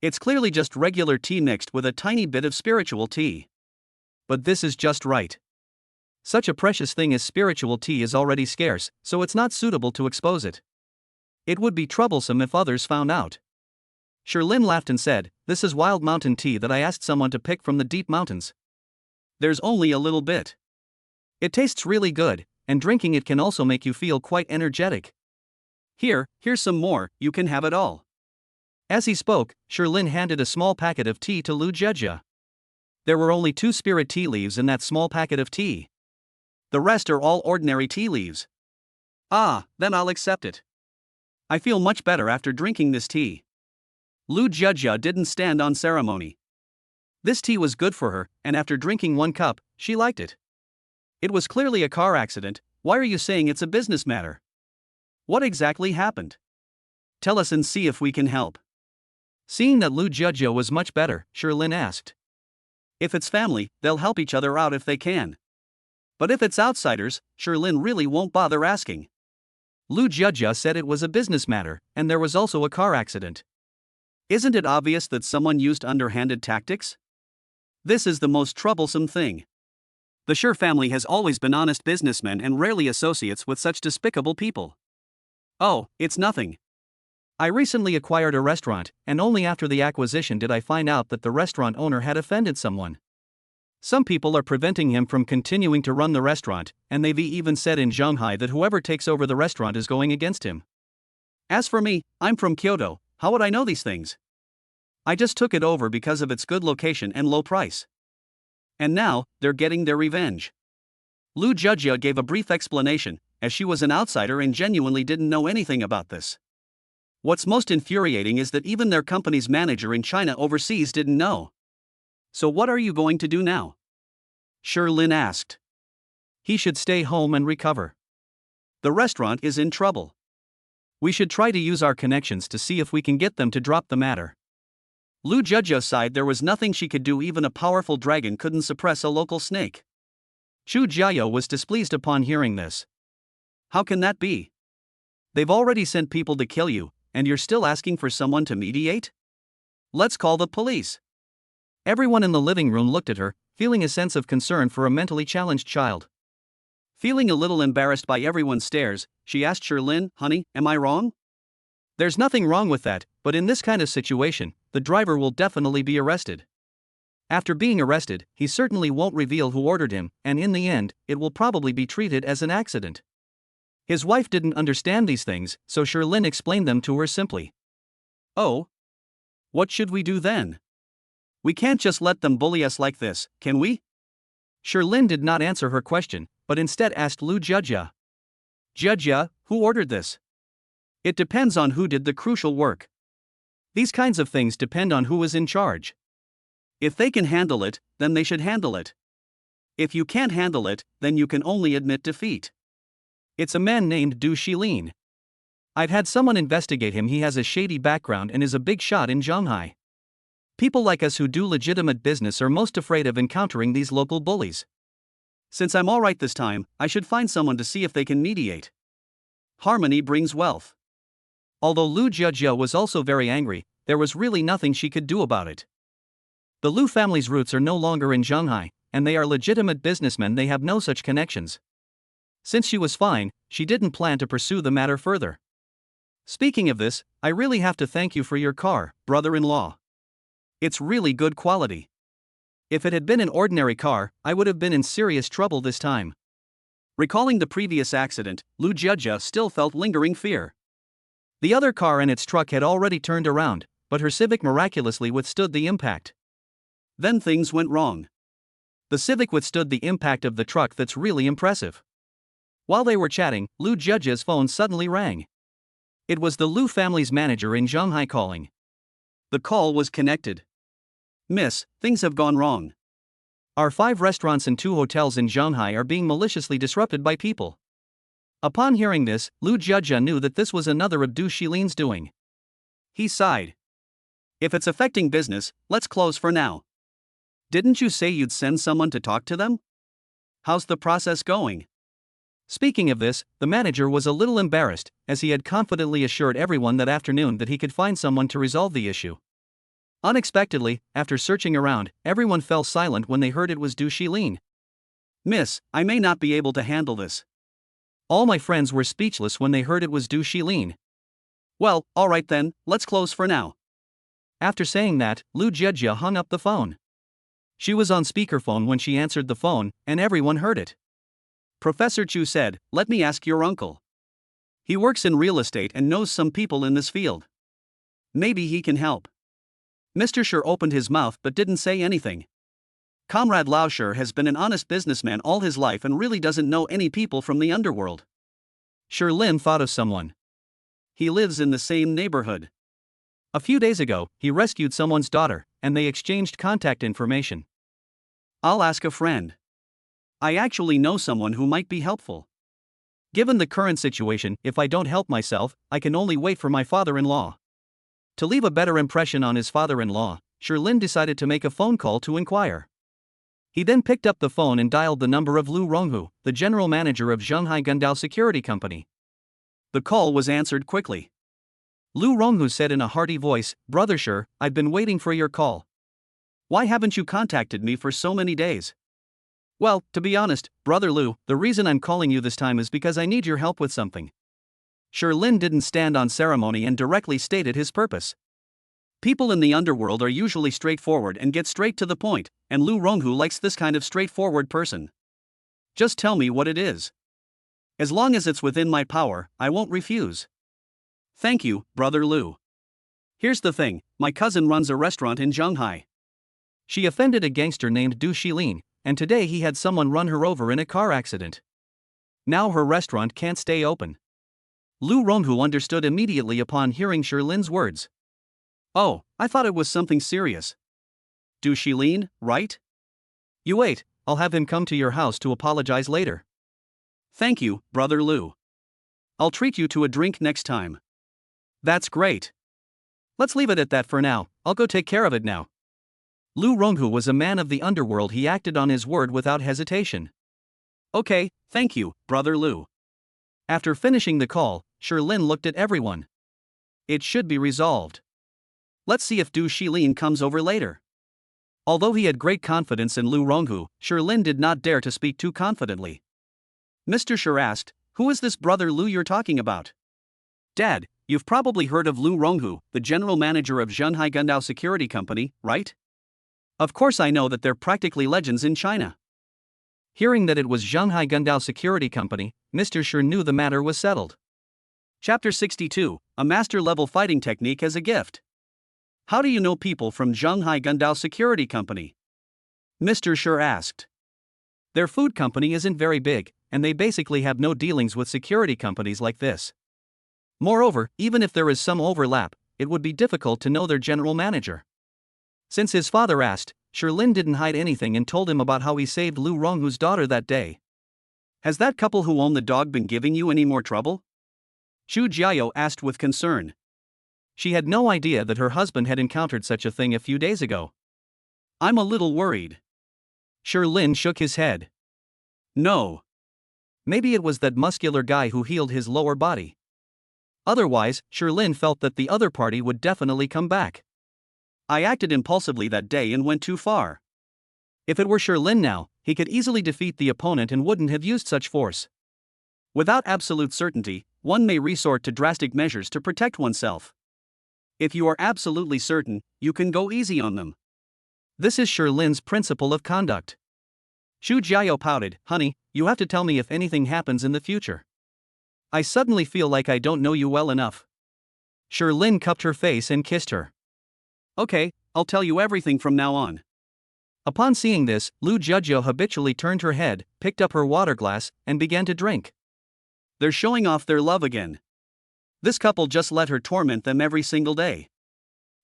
It's clearly just regular tea mixed with a tiny bit of spiritual tea. But this is just right. Such a precious thing as spiritual tea is already scarce, so it's not suitable to expose it. It would be troublesome if others found out. Sherlin laughed and said, "This is wild mountain tea that I asked someone to pick from the deep mountains. There's only a little bit. It tastes really good, and drinking it can also make you feel quite energetic. Here's some more, you can have it all." As he spoke, Sherlin handed a small packet of tea to Lu Jiajia. There were only 2 spirit tea leaves in that small packet of tea. The rest are all ordinary tea leaves. Ah, then I'll accept it. I feel much better after drinking this tea. Lu Jiajia didn't stand on ceremony. This tea was good for her, and after drinking 1 cup, she liked it. It was clearly a car accident. Why are you saying it's a business matter? What exactly happened? Tell us and see if we can help. Seeing that Lu Jiajia was much better, Sherlin asked. If it's family, they'll help each other out if they can. But if it's outsiders, Sherlin really won't bother asking. Lu Jiajia said it was a business matter, and there was also a car accident. Isn't it obvious that someone used underhanded tactics? This is the most troublesome thing. The Sher family has always been honest businessmen and rarely associates with such despicable people. Oh, it's nothing. I recently acquired a restaurant, and only after the acquisition did I find out that the restaurant owner had offended someone. Some people are preventing him from continuing to run the restaurant, and they've even said in Shanghai that whoever takes over the restaurant is going against him. As for me, I'm from Kyoto, how would I know these things? I just took it over because of its good location and low price. And now, they're getting their revenge. Lu Jiajia gave a brief explanation, as she was an outsider and genuinely didn't know anything about this. What's most infuriating is that even their company's manager in China overseas didn't know. So what are you going to do now? Sherlin asked. He should stay home and recover. The restaurant is in trouble. We should try to use our connections to see if we can get them to drop the matter. Lu Jiajia sighed. There was nothing she could do. Even a powerful dragon couldn't suppress a local snake. Chu Jiao was displeased upon hearing this. How can that be? They've already sent people to kill you, and you're still asking for someone to mediate? Let's call the police. Everyone in the living room looked at her, feeling a sense of concern for a mentally challenged child. Feeling a little embarrassed by everyone's stares, she asked Sherlin, "Honey, am I wrong?" There's nothing wrong with that, but in this kind of situation, the driver will definitely be arrested. After being arrested, he certainly won't reveal who ordered him, and in the end, it will probably be treated as an accident. His wife didn't understand these things, so Sherlin explained them to her simply. Oh? What should we do then? We can't just let them bully us like this, can we? Sherlin did not answer her question, but instead asked Lu Jiajia. "Jiajia, who ordered this?" "It depends on who did the crucial work. These kinds of things depend on who is in charge. If they can handle it, then they should handle it. If you can't handle it, then you can only admit defeat." It's a man named Du Shilin. I've had someone investigate him. He has a shady background and is a big shot in Shanghai. People like us who do legitimate business are most afraid of encountering these local bullies. Since I'm alright this time, I should find someone to see if they can mediate. Harmony brings wealth. Although Lu Jiajia was also very angry, there was really nothing she could do about it. The Lu family's roots are no longer in Shanghai, and they are legitimate businessmen. They have no such connections. Since she was fine, she didn't plan to pursue the matter further. "Speaking of this, I really have to thank you for your car, brother-in-law. It's really good quality. If it had been an ordinary car, I would have been in serious trouble this time. Recalling the previous accident, Lu Jiejia still felt lingering fear. The other car and its truck had already turned around, but her Civic miraculously withstood the impact. Then things went wrong. The Civic withstood the impact of the truck. That's really impressive. While they were chatting, Lu Jiejia's phone suddenly rang. It was the Lu family's manager in Shanghai calling. The call was connected. Miss, things have gone wrong. Our 5 restaurants and 2 hotels in Shanghai are being maliciously disrupted by people. Upon hearing this, Lu Jiejia knew that this was another of Du Xilin's doing. He sighed. If it's affecting business, let's close for now. Didn't you say you'd send someone to talk to them? How's the process going? Speaking of this, the manager was a little embarrassed, as he had confidently assured everyone that afternoon that he could find someone to resolve the issue. Unexpectedly, after searching around, everyone fell silent when they heard it was Du Xilin. Miss, I may not be able to handle this. All my friends were speechless when they heard it was Du Xilin. Well, alright then, let's close for now. After saying that, Lu Jiejia hung up the phone. She was on speakerphone when she answered the phone, and everyone heard it. Professor Chu said, "Let me ask your uncle. He works in real estate and knows some people in this field. Maybe he can help." Mr. Shi opened his mouth but didn't say anything. Comrade Lao Shi has been an honest businessman all his life and really doesn't know any people from the underworld. Shi Lin thought of someone. He lives in the same neighborhood. A few days ago, he rescued someone's daughter, and they exchanged contact information. I'll ask a friend. I actually know someone who might be helpful. Given the current situation, if I don't help myself, I can only wait for my father-in-law. To leave a better impression on his father-in-law, Shi Lin decided to make a phone call to inquire. He then picked up the phone and dialed the number of Lu Ronghu, the general manager of Shanghai Gundao Security Company. The call was answered quickly. Lu Ronghu said in a hearty voice, "Brother Shi, I've been waiting for your call. Why haven't you contacted me for so many days?" "Well, to be honest, Brother Lu, the reason I'm calling you this time is because I need your help with something." Shi Lin didn't stand on ceremony and directly stated his purpose. People in the underworld are usually straightforward and get straight to the point, and Lu Ronghu likes this kind of straightforward person. Just tell me what it is. As long as it's within my power, I won't refuse. Thank you, Brother Lu. Here's the thing, my cousin runs a restaurant in Shanghai. She offended a gangster named Du Xilin, and today he had someone run her over in a car accident. Now her restaurant can't stay open. Lu Ronghu understood immediately upon hearing Shi Lin's words. Oh, I thought it was something serious. Du Xilin, right? You wait, I'll have him come to your house to apologize later. Thank you, Brother Lu. I'll treat you to a drink next time. That's great. Let's leave it at that for now, I'll go take care of it now. Lu Ronghu was a man of the underworld. He acted on his word without hesitation. Okay, thank you, Brother Lu. After finishing the call, Shi Lin looked at everyone. It should be resolved. Let's see if Du Xilin comes over later. Although he had great confidence in Lu Ronghu, Shi Lin did not dare to speak too confidently. Mr. Shi asked, "Who is this Brother Lu you're talking about?" "Dad, you've probably heard of Lu Ronghu, the general manager of Shanghai Gundao Security Company, right?" "Of course I know that they're practically legends in China." Hearing that it was Shanghai Gundao Security Company, Mr. Shi knew the matter was settled. Chapter 62, A Master-Level Fighting Technique as a Gift. How do you know people from Shanghai Gundao Security Company? Mr. Shi asked. Their food company isn't very big, and they basically have no dealings with security companies like this. Moreover, even if there is some overlap, it would be difficult to know their general manager. Since his father asked, Shi Lin didn't hide anything and told him about how he saved Lu Ronghu's daughter that day. Has that couple who own the dog been giving you any more trouble? Chu Jiao asked with concern. She had no idea that her husband had encountered such a thing a few days ago. I'm a little worried. Shi Lin shook his head. No. Maybe it was that muscular guy who healed his lower body. Otherwise, Shi Lin felt that the other party would definitely come back. I acted impulsively that day and went too far. If it were Shi Lin now, he could easily defeat the opponent and wouldn't have used such force. Without absolute certainty, one may resort to drastic measures to protect oneself. If you are absolutely certain, you can go easy on them. This is Sherlin's principle of conduct. Xu Jiao pouted, honey, you have to tell me if anything happens in the future. I suddenly feel like I don't know you well enough. Sherlin cupped her face and kissed her. Okay, I'll tell you everything from now on. Upon seeing this, Lu Jiajio habitually turned her head, picked up her water glass, and began to drink. They're showing off their love again. This couple just let her torment them every single day.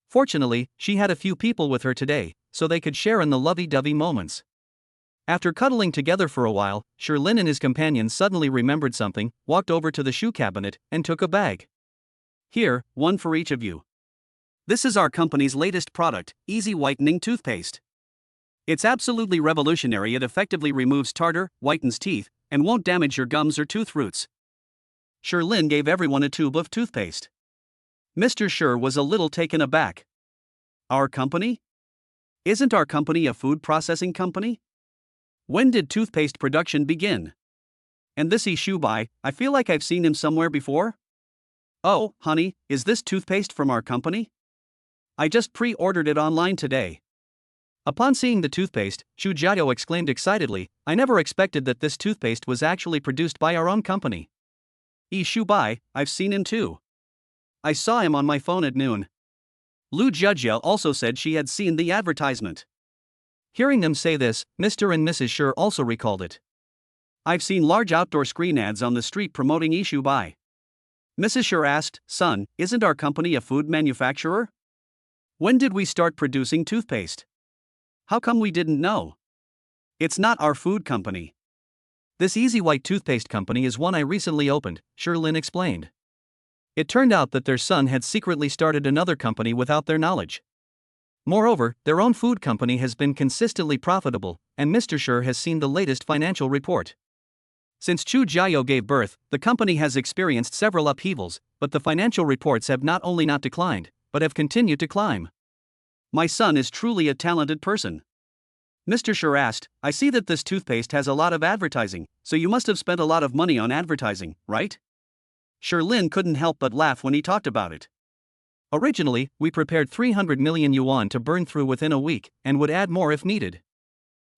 Fortunately, she had a few people with her today, so they could share in the lovey-dovey moments. After cuddling together for a while, Sherlin and his companion suddenly remembered something, walked over to the shoe cabinet, and took a bag. Here, one for each of you. This is our company's latest product, Easy Whitening Toothpaste. It's absolutely revolutionary. It effectively removes tartar, whitens teeth, and won't damage your gums or tooth roots. Sherlin gave everyone a tube of toothpaste. Mr. Sher was a little taken aback. Our company? Isn't our company a food processing company? When did toothpaste production begin? And this Ishubai, I feel like I've seen him somewhere before. Oh, honey, is this toothpaste from our company? I just pre-ordered it online today. Upon seeing the toothpaste, Xu Jiao exclaimed excitedly, I never expected that this toothpaste was actually produced by our own company. Ishubai, I've seen him too. I saw him on my phone at noon. Lu Jiajia also said she had seen the advertisement. Hearing them say this, Mr. and Mrs. Sher also recalled it. I've seen large outdoor screen ads on the street promoting Ishubai. Mrs. Sher asked, son, isn't our company a food manufacturer? When did we start producing toothpaste? How come we didn't know? It's not our food company. This Easy White toothpaste company is one I recently opened, Sherlin explained. It turned out that their son had secretly started another company without their knowledge. Moreover, their own food company has been consistently profitable, and Mr. Sher has seen the latest financial report. Since Xu Jiao gave birth, the company has experienced several upheavals, but the financial reports have not only not declined, but have continued to climb. My son is truly a talented person. Mr. Sher asked, I see that this toothpaste has a lot of advertising, so you must have spent a lot of money on advertising, right? Sherlin couldn't help but laugh when he talked about it. Originally, we prepared 300 million yuan to burn through within a week, and would add more if needed.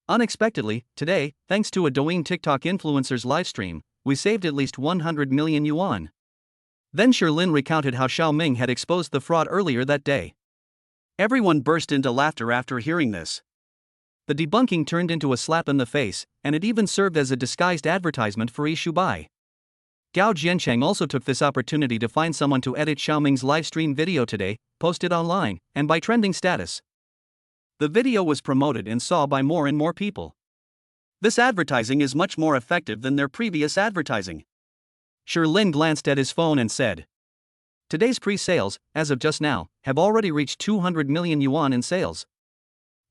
Unexpectedly, today, thanks to a Douyin TikTok influencer's livestream, we saved at least 100 million yuan. Then Sherlin recounted how Xiaoming had exposed the fraud earlier that day. Everyone burst into laughter after hearing this. The debunking turned into a slap in the face, and it even served as a disguised advertisement for Ishubai. Gao Jiancheng also took this opportunity to find someone to edit Xiaoming's livestream video today, post it online, and by trending status. The video was promoted and saw by more and more people. This advertising is much more effective than their previous advertising. Sherlin glanced at his phone and said, today's pre-sales, as of just now, have already reached 200 million yuan in sales.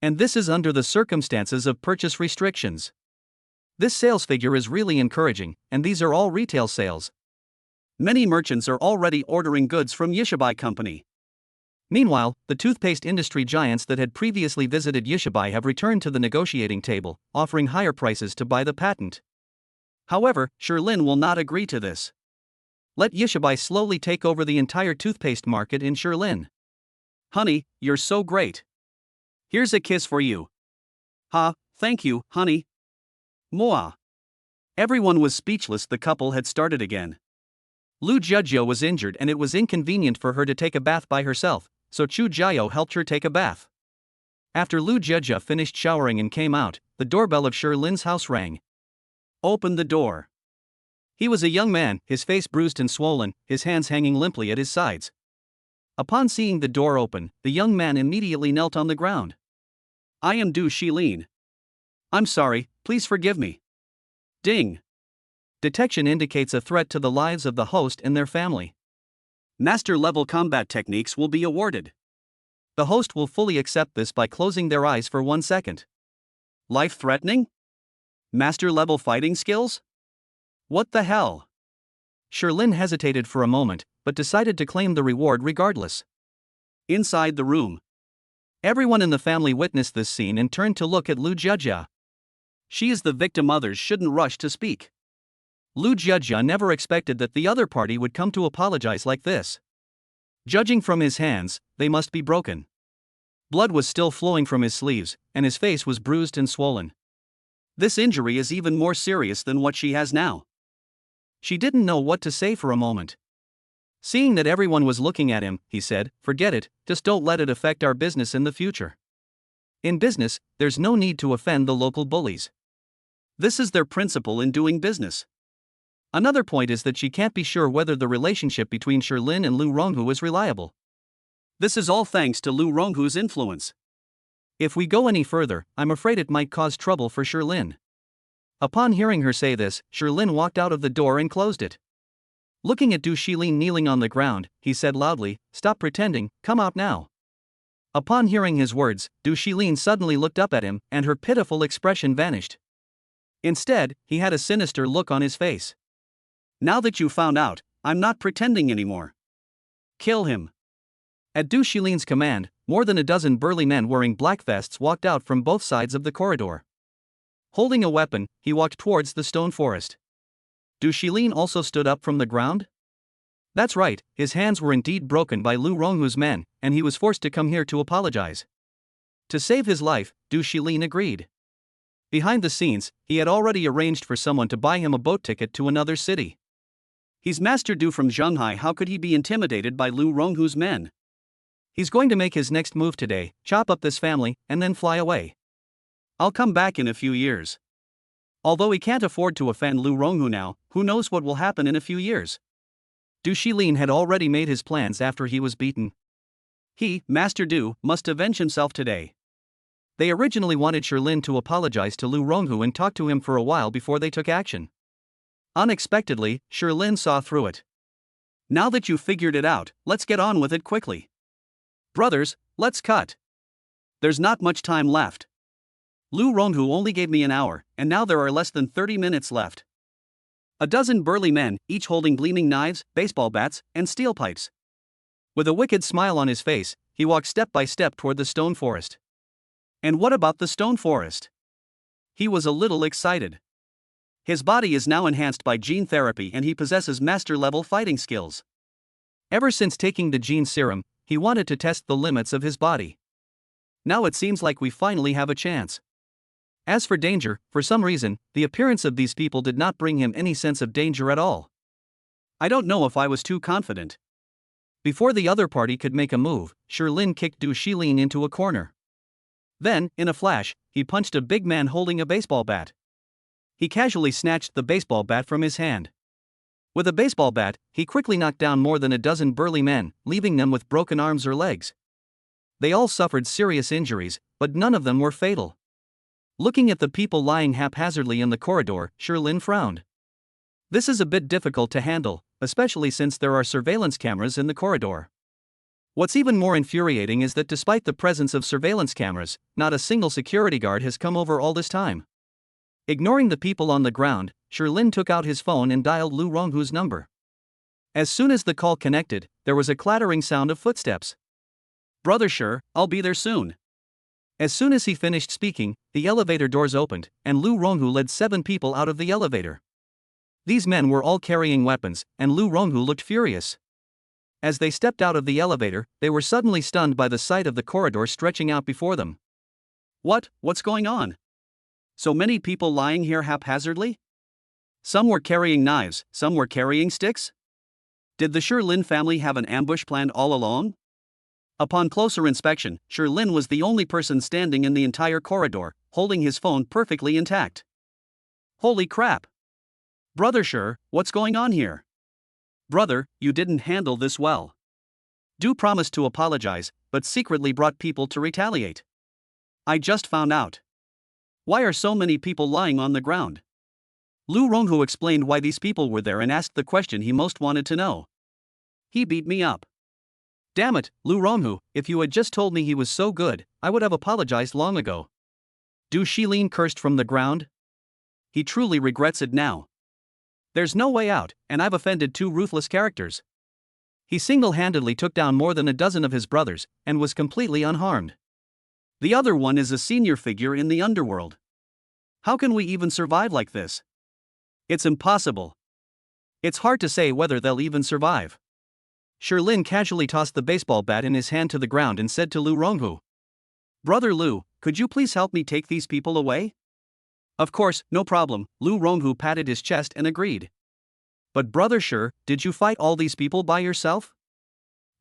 And this is under the circumstances of purchase restrictions. This sales figure is really encouraging, and these are all retail sales. Many merchants are already ordering goods from Yishubai Company. Meanwhile, the toothpaste industry giants that had previously visited Yishubai have returned to the negotiating table, offering higher prices to buy the patent. However, Sherlin will not agree to this. Let Yishubai slowly take over the entire toothpaste market in Sherlin. Honey, you're so great. Here's a kiss for you. Ha, thank you, honey. Moa. Everyone was speechless. The couple had started again. Lu Jiajio was injured and it was inconvenient for her to take a bath by herself, so Xu Jiao helped her take a bath. After Lu Jiajio finished showering and came out, the doorbell of Sherlin's house rang. Open the door. He was a young man, his face bruised and swollen, his hands hanging limply at his sides. Upon seeing the door open, the young man immediately knelt on the ground. I am Du Shilin. I'm sorry, please forgive me. Ding. Detection indicates a threat to the lives of the host and their family. Master-level combat techniques will be awarded. The host will fully accept this by closing their eyes for 1 second. Life-threatening? Master-level fighting skills? What the hell? Sherlin hesitated for a moment, but decided to claim the reward regardless. Inside the room, everyone in the family witnessed this scene and turned to look at Lu Jiajia. She is the victim. Others shouldn't rush to speak. Lu Jiajia never expected that the other party would come to apologize like this. Judging from his hands, they must be broken. Blood was still flowing from his sleeves, and his face was bruised and swollen. This injury is even more serious than what she has now. She didn't know what to say for a moment. Seeing that everyone was looking at him, he said, "Forget it, just don't let it affect our business in the future. In business, there's no need to offend the local bullies. This is their principle in doing business." Another point is that she can't be sure whether the relationship between Sherlin and Lu Ronghu is reliable. This is all thanks to Lu Ronghu's influence. If we go any further, I'm afraid it might cause trouble for Sherlin. Upon hearing her say this, Sherlin walked out of the door and closed it. Looking at Du Shilin kneeling on the ground, he said loudly, "Stop pretending, come out now." Upon hearing his words, Du Shilin suddenly looked up at him, and her pitiful expression vanished. Instead, he had a sinister look on his face. "Now that you found out, I'm not pretending anymore. Kill him." At Du Shilin's command, more than a dozen burly men wearing black vests walked out from both sides of the corridor. Holding a weapon, he walked towards the stone forest. Du Shilin also stood up from the ground? That's right, his hands were indeed broken by Lu Ronghu's men, and he was forced to come here to apologize. To save his life, Du Shilin agreed. Behind the scenes, he had already arranged for someone to buy him a boat ticket to another city. He's Master Du from Shanghai, how could he be intimidated by Lu Ronghu's men? He's going to make his next move today, chop up this family, and then fly away. I'll come back in a few years. Although he can't afford to offend Lu Ronghu now, who knows what will happen in a few years? Du Shilin had already made his plans after he was beaten. He, Master Du, must avenge himself today. They originally wanted Sherlin to apologize to Lu Ronghu and talk to him for a while before they took action. Unexpectedly, Sherlin saw through it. "Now that you've figured it out, let's get on with it quickly. Brothers, let's cut. There's not much time left. Lu Ronghu only gave me an hour, and now there are less than 30 minutes left." A dozen burly men, each holding gleaming knives, baseball bats, and steel pipes. With a wicked smile on his face, he walked step by step toward the stone forest. And what about the stone forest? He was a little excited. His body is now enhanced by gene therapy and he possesses master-level fighting skills. Ever since taking the gene serum, he wanted to test the limits of his body. Now it seems like we finally have a chance. As for danger, for some reason, the appearance of these people did not bring him any sense of danger at all. I don't know if I was too confident. Before the other party could make a move, Sherlin kicked Du Shilin into a corner. Then, in a flash, he punched a big man holding a baseball bat. He casually snatched the baseball bat from his hand. With a baseball bat, he quickly knocked down more than a dozen burly men, leaving them with broken arms or legs. They all suffered serious injuries, but none of them were fatal. Looking at the people lying haphazardly in the corridor, Sherlin frowned. This is a bit difficult to handle, especially since there are surveillance cameras in the corridor. What's even more infuriating is that despite the presence of surveillance cameras, not a single security guard has come over all this time. Ignoring the people on the ground, Sherlin took out his phone and dialed Lu Ronghu's number. As soon as the call connected, there was a clattering sound of footsteps. "Brother Sher, I'll be there soon." As soon as he finished speaking, the elevator doors opened, and Lu Ronghu led 7 people out of the elevator. These men were all carrying weapons, and Lu Ronghu looked furious. As they stepped out of the elevator, they were suddenly stunned by the sight of the corridor stretching out before them. What's going on? So many people lying here haphazardly? Some were carrying knives, some were carrying sticks? Did the Sherlin family have an ambush planned all along? Upon closer inspection, Sherlin was the only person standing in the entire corridor, holding his phone perfectly intact. Holy crap! Brother Sher, what's going on here? Brother, you didn't handle this well. Du promised to apologize, but secretly brought people to retaliate. I just found out. Why are so many people lying on the ground? Lu Ronghu explained why these people were there and asked the question he most wanted to know. He beat me up. Damn it, Lu Ronghu, if you had just told me he was so good, I would have apologized long ago. Du Shilin cursed from the ground. He truly regrets it now. There's no way out, and I've offended 2 ruthless characters. He single-handedly took down more than a dozen of his brothers, and was completely unharmed. The other one is a senior figure in the underworld. How can we even survive like this? It's impossible. It's hard to say whether they'll even survive. Sherlin casually tossed the baseball bat in his hand to the ground and said to Lu Ronghu, "Brother Lu, could you please help me take these people away?" Of course, no problem, Lu Ronghu patted his chest and agreed. But Brother Shi, did you fight all these people by yourself?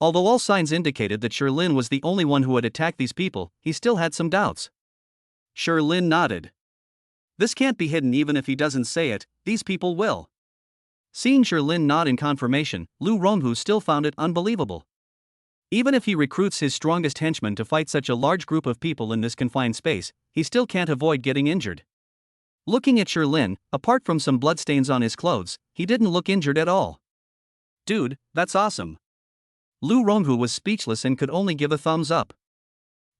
Although all signs indicated that Sherlin was the only one who had attacked these people, he still had some doubts. Sherlin nodded. This can't be hidden even if he doesn't say it, these people will. Seeing Sherlin nod in confirmation, Lu Ronghu still found it unbelievable. Even if he recruits his strongest henchmen to fight such a large group of people in this confined space, he still can't avoid getting injured. Looking at Sherlin, apart from some bloodstains on his clothes, he didn't look injured at all. Dude, that's awesome. Lu Ronghu was speechless and could only give a thumbs up.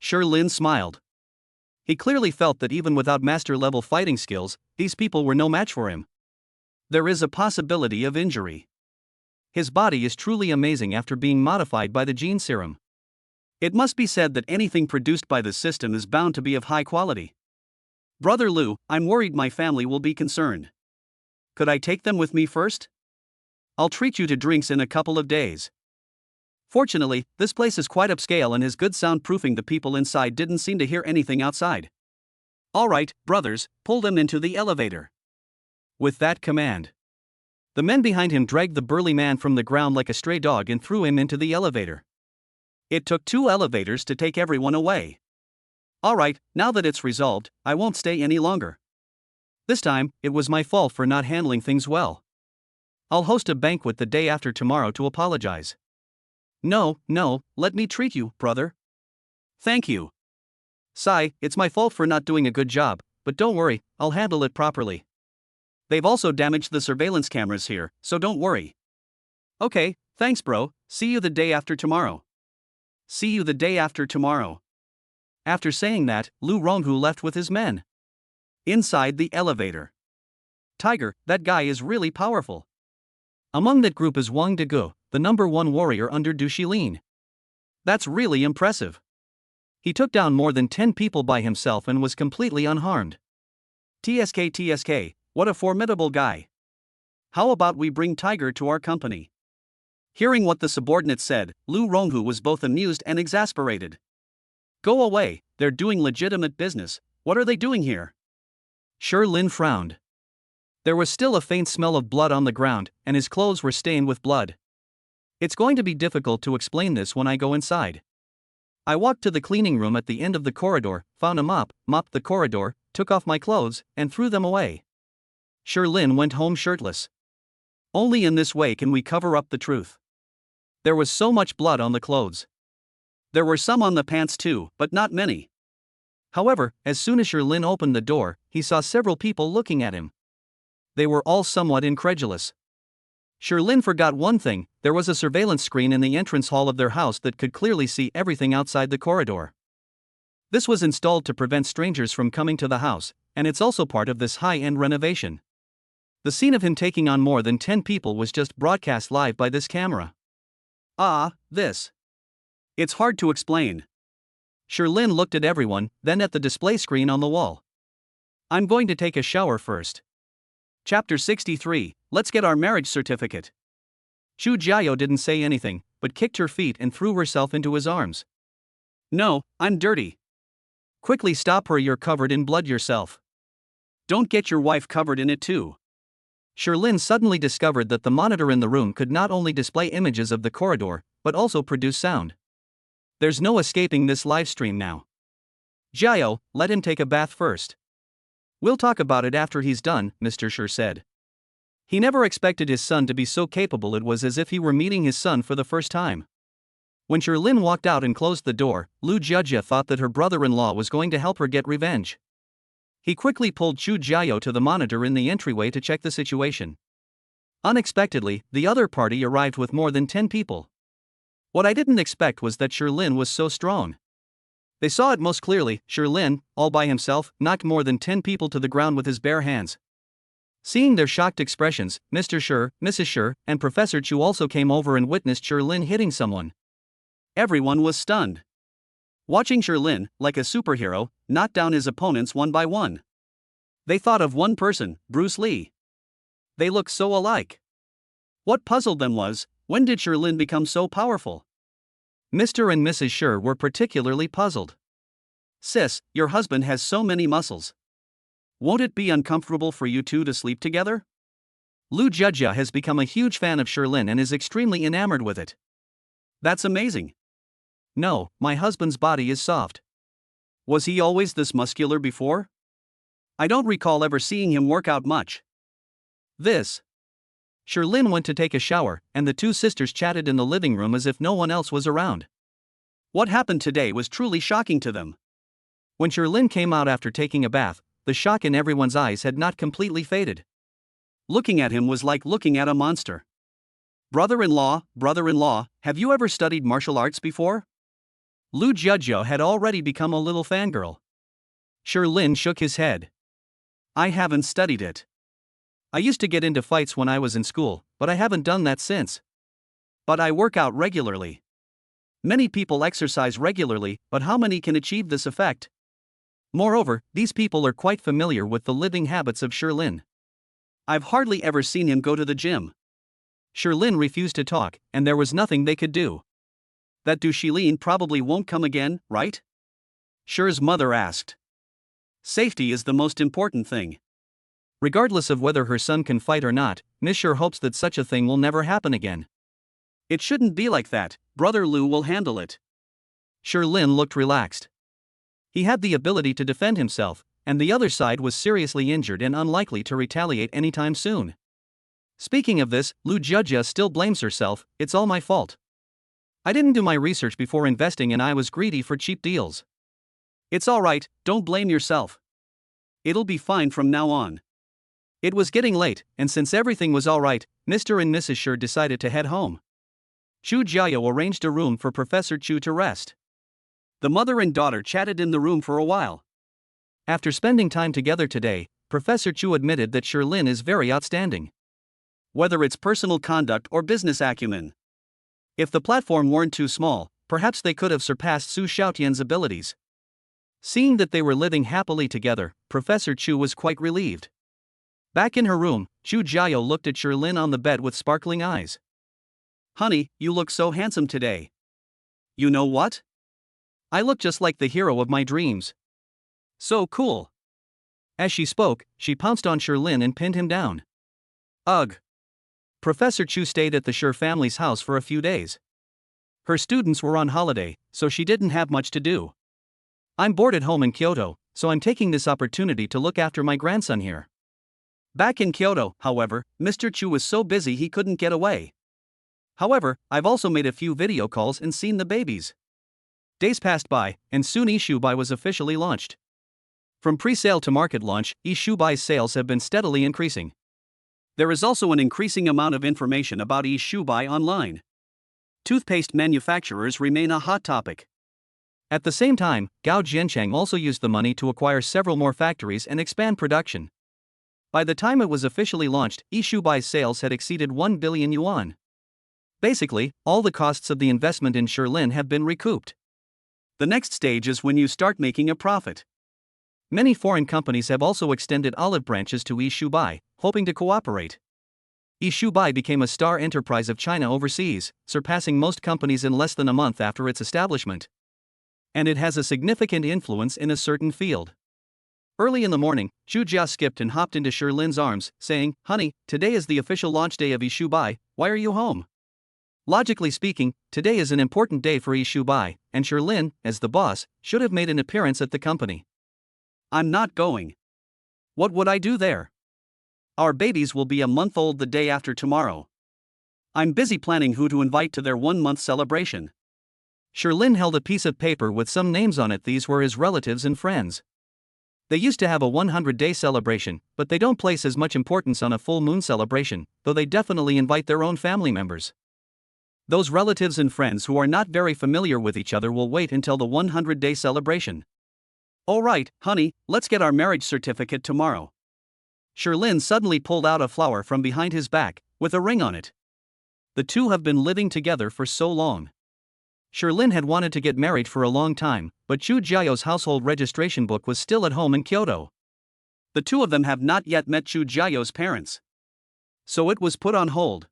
Sherlin smiled. He clearly felt that even without master-level fighting skills, these people were no match for him. There is a possibility of injury. His body is truly amazing after being modified by the gene serum. It must be said that anything produced by the system is bound to be of high quality. Brother Lu, I'm worried my family will be concerned. Could I take them with me first? I'll treat you to drinks in a couple of days. Fortunately, this place is quite upscale and has good soundproofing. The people inside didn't seem to hear anything outside. All right, brothers, pull them into the elevator. With that command, the men behind him dragged the burly man from the ground like a stray dog and threw him into the elevator. It took 2 elevators to take everyone away. All right, now that it's resolved, I won't stay any longer. This time, it was my fault for not handling things well. I'll host a banquet the day after tomorrow to apologize. No, let me treat you, brother. Thank you. Sai, it's my fault for not doing a good job, but don't worry, I'll handle it properly. They've also damaged the surveillance cameras here, so don't worry. Okay, thanks bro, see you the day after tomorrow. See you the day after tomorrow. After saying that, Lu Ronghu left with his men. Inside the elevator. Tiger, that guy is really powerful. Among that group is Wang Degu, the #1 warrior under Du Shilin. That's really impressive. He took down more than 10 people by himself and was completely unharmed. TSK, what a formidable guy. How about we bring Tiger to our company? Hearing what the subordinate said, Lu Ronghu was both amused and exasperated. Go away, they're doing legitimate business, what are they doing here? Sherlin frowned. There was still a faint smell of blood on the ground, and his clothes were stained with blood. It's going to be difficult to explain this when I go inside. I walked to the cleaning room at the end of the corridor, found a mop, mopped the corridor, took off my clothes, and threw them away. Sherlin went home shirtless. Only in this way can we cover up the truth. There was so much blood on the clothes. There were some on the pants too, but not many. However, as soon as Sherlin opened the door, he saw several people looking at him. They were all somewhat incredulous. Sherlin forgot one thing: there was a surveillance screen in the entrance hall of their house that could clearly see everything outside the corridor. This was installed to prevent strangers from coming to the house, and it's also part of this high-end renovation. The scene of him taking on more than 10 people was just broadcast live by this camera. This. It's hard to explain. Sherlin looked at everyone, then at the display screen on the wall. I'm going to take a shower first. Chapter 63, Let's get our marriage certificate. Chu Jiao didn't say anything, but kicked her feet and threw herself into his arms. No, I'm dirty. Quickly stop her, you're covered in blood yourself. Don't get your wife covered in it too. Sherlin suddenly discovered that the monitor in the room could not only display images of the corridor, but also produce sound. There's no escaping this live stream now. Jiao, let him take a bath first. We'll talk about it after he's done, Mr. Shi said. He never expected his son to be so capable. It was as if he were meeting his son for the first time. When Sherlin walked out and closed the door, Lu Jiajia thought that her brother-in-law was going to help her get revenge. He quickly pulled Chu Jiao to the monitor in the entryway to check the situation. Unexpectedly, the other party arrived with more than 10 people. What I didn't expect was that Sherlin was so strong. They saw it most clearly. Sherlin, all by himself, knocked more than 10 people to the ground with his bare hands. Seeing their shocked expressions, Mr. Shi, Mrs. Shi, and Professor Chu also came over and witnessed Sherlin hitting someone. Everyone was stunned. Watching Sherlin, like a superhero, knock down his opponents one by one. They thought of one person, Bruce Lee. They looked so alike. What puzzled them was, When did Sherlyn become so powerful? Mr. and Mrs. Sher were particularly puzzled. Sis, your husband has so many muscles. Won't it be uncomfortable for you two to sleep together? Lu Jia has become a huge fan of Sherlyn and is extremely enamored with it. That's amazing. No, my husband's body is soft. Was he always this muscular before? I don't recall ever seeing him work out much. Sherlyn went to take a shower, and the two sisters chatted in the living room as if no one else was around. What happened today was truly shocking to them. When Sherlyn came out after taking a bath, the shock in everyone's eyes had not completely faded. Looking at him was like looking at a monster. Brother-in-law, have you ever studied martial arts before? Lu Jia had already become a little fangirl. Sherlyn shook his head. I haven't studied it. I used to get into fights when I was in school, but I haven't done that since. But I work out regularly. Many people exercise regularly, but how many can achieve this effect? Moreover, these people are quite familiar with the living habits of Sherlyn. I've hardly ever seen him go to the gym. Sherlyn refused to talk, and there was nothing they could do. That Sherlyn probably won't come again, right? Sher's mother asked. Safety is the most important thing. Regardless of whether her son can fight or not, Miss Sher hopes that such a thing will never happen again. It shouldn't be like that, Brother Lu will handle it. Sherlyn looked relaxed. He had the ability to defend himself, and the other side was seriously injured and unlikely to retaliate anytime soon. Speaking of this, Lu Jia still blames herself. It's all my fault. I didn't do my research before investing and I was greedy for cheap deals. It's alright, don't blame yourself. It'll be fine from now on. It was getting late, and since everything was alright, Mr. and Mrs. Sher decided to head home. Chu Jiao arranged a room for Professor Chu to rest. The mother and daughter chatted in the room for a while. After spending time together today, Professor Chu admitted that Sherlyn is very outstanding. Whether it's personal conduct or business acumen. If the platform weren't too small, perhaps they could have surpassed Su Xiaotian's abilities. Seeing that they were living happily together, Professor Chu was quite relieved. Back in her room, Chu Jiao looked at Sherlyn on the bed with sparkling eyes. Honey, you look so handsome today. You know what? I look just like the hero of my dreams. So cool. As she spoke, she pounced on Sherlyn and pinned him down. Ugh. Professor Chu stayed at the Sher family's house for a few days. Her students were on holiday, so she didn't have much to do. I'm bored at home in Kyoto, so I'm taking this opportunity to look after my grandson here. Back in Kyoto, however, Mr. Chu was so busy he couldn't get away. However, I've also made a few video calls and seen the babies. Days passed by, and soon eShoeBuy was officially launched. From pre-sale to market launch, eShoeBuy's sales have been steadily increasing. There is also an increasing amount of information about eShoeBuy online. Toothpaste manufacturers remain a hot topic. At the same time, Gao Jianchang also used the money to acquire several more factories and expand production. By the time it was officially launched, eShoeBuy's sales had exceeded 1 billion yuan. Basically, all the costs of the investment in Sherlyn have been recouped. The next stage is when you start making a profit. Many foreign companies have also extended olive branches to eShoeBuy, hoping to cooperate. eShoeBuy became a star enterprise of China overseas, surpassing most companies in less than a month after its establishment. And it has a significant influence in a certain field. Early in the morning, Chu Jia skipped and hopped into Sherlyn's arms, saying, "Honey, today is the official launch day of eShoeBuy, why are you home?" Logically speaking, today is an important day for eShoeBuy, and Sherlyn, as the boss, should have made an appearance at the company. I'm not going. What would I do there? Our babies will be a month old the day after tomorrow. I'm busy planning who to invite to their 1-month celebration. Sherlyn held a piece of paper with some names on it. These were his relatives and friends. They used to have a 100-day celebration, but they don't place as much importance on a full moon celebration, though they definitely invite their own family members. Those relatives and friends who are not very familiar with each other will wait until the 100-day celebration. Alright, honey, let's get our marriage certificate tomorrow. Sherlyn suddenly pulled out a flower from behind his back, with a ring on it. The two have been living together for so long. Sherlyn had wanted to get married for a long time, but Chu Jiao's household registration book was still at home in Kyoto. The two of them have not yet met Chu Jiao's parents. So it was put on hold.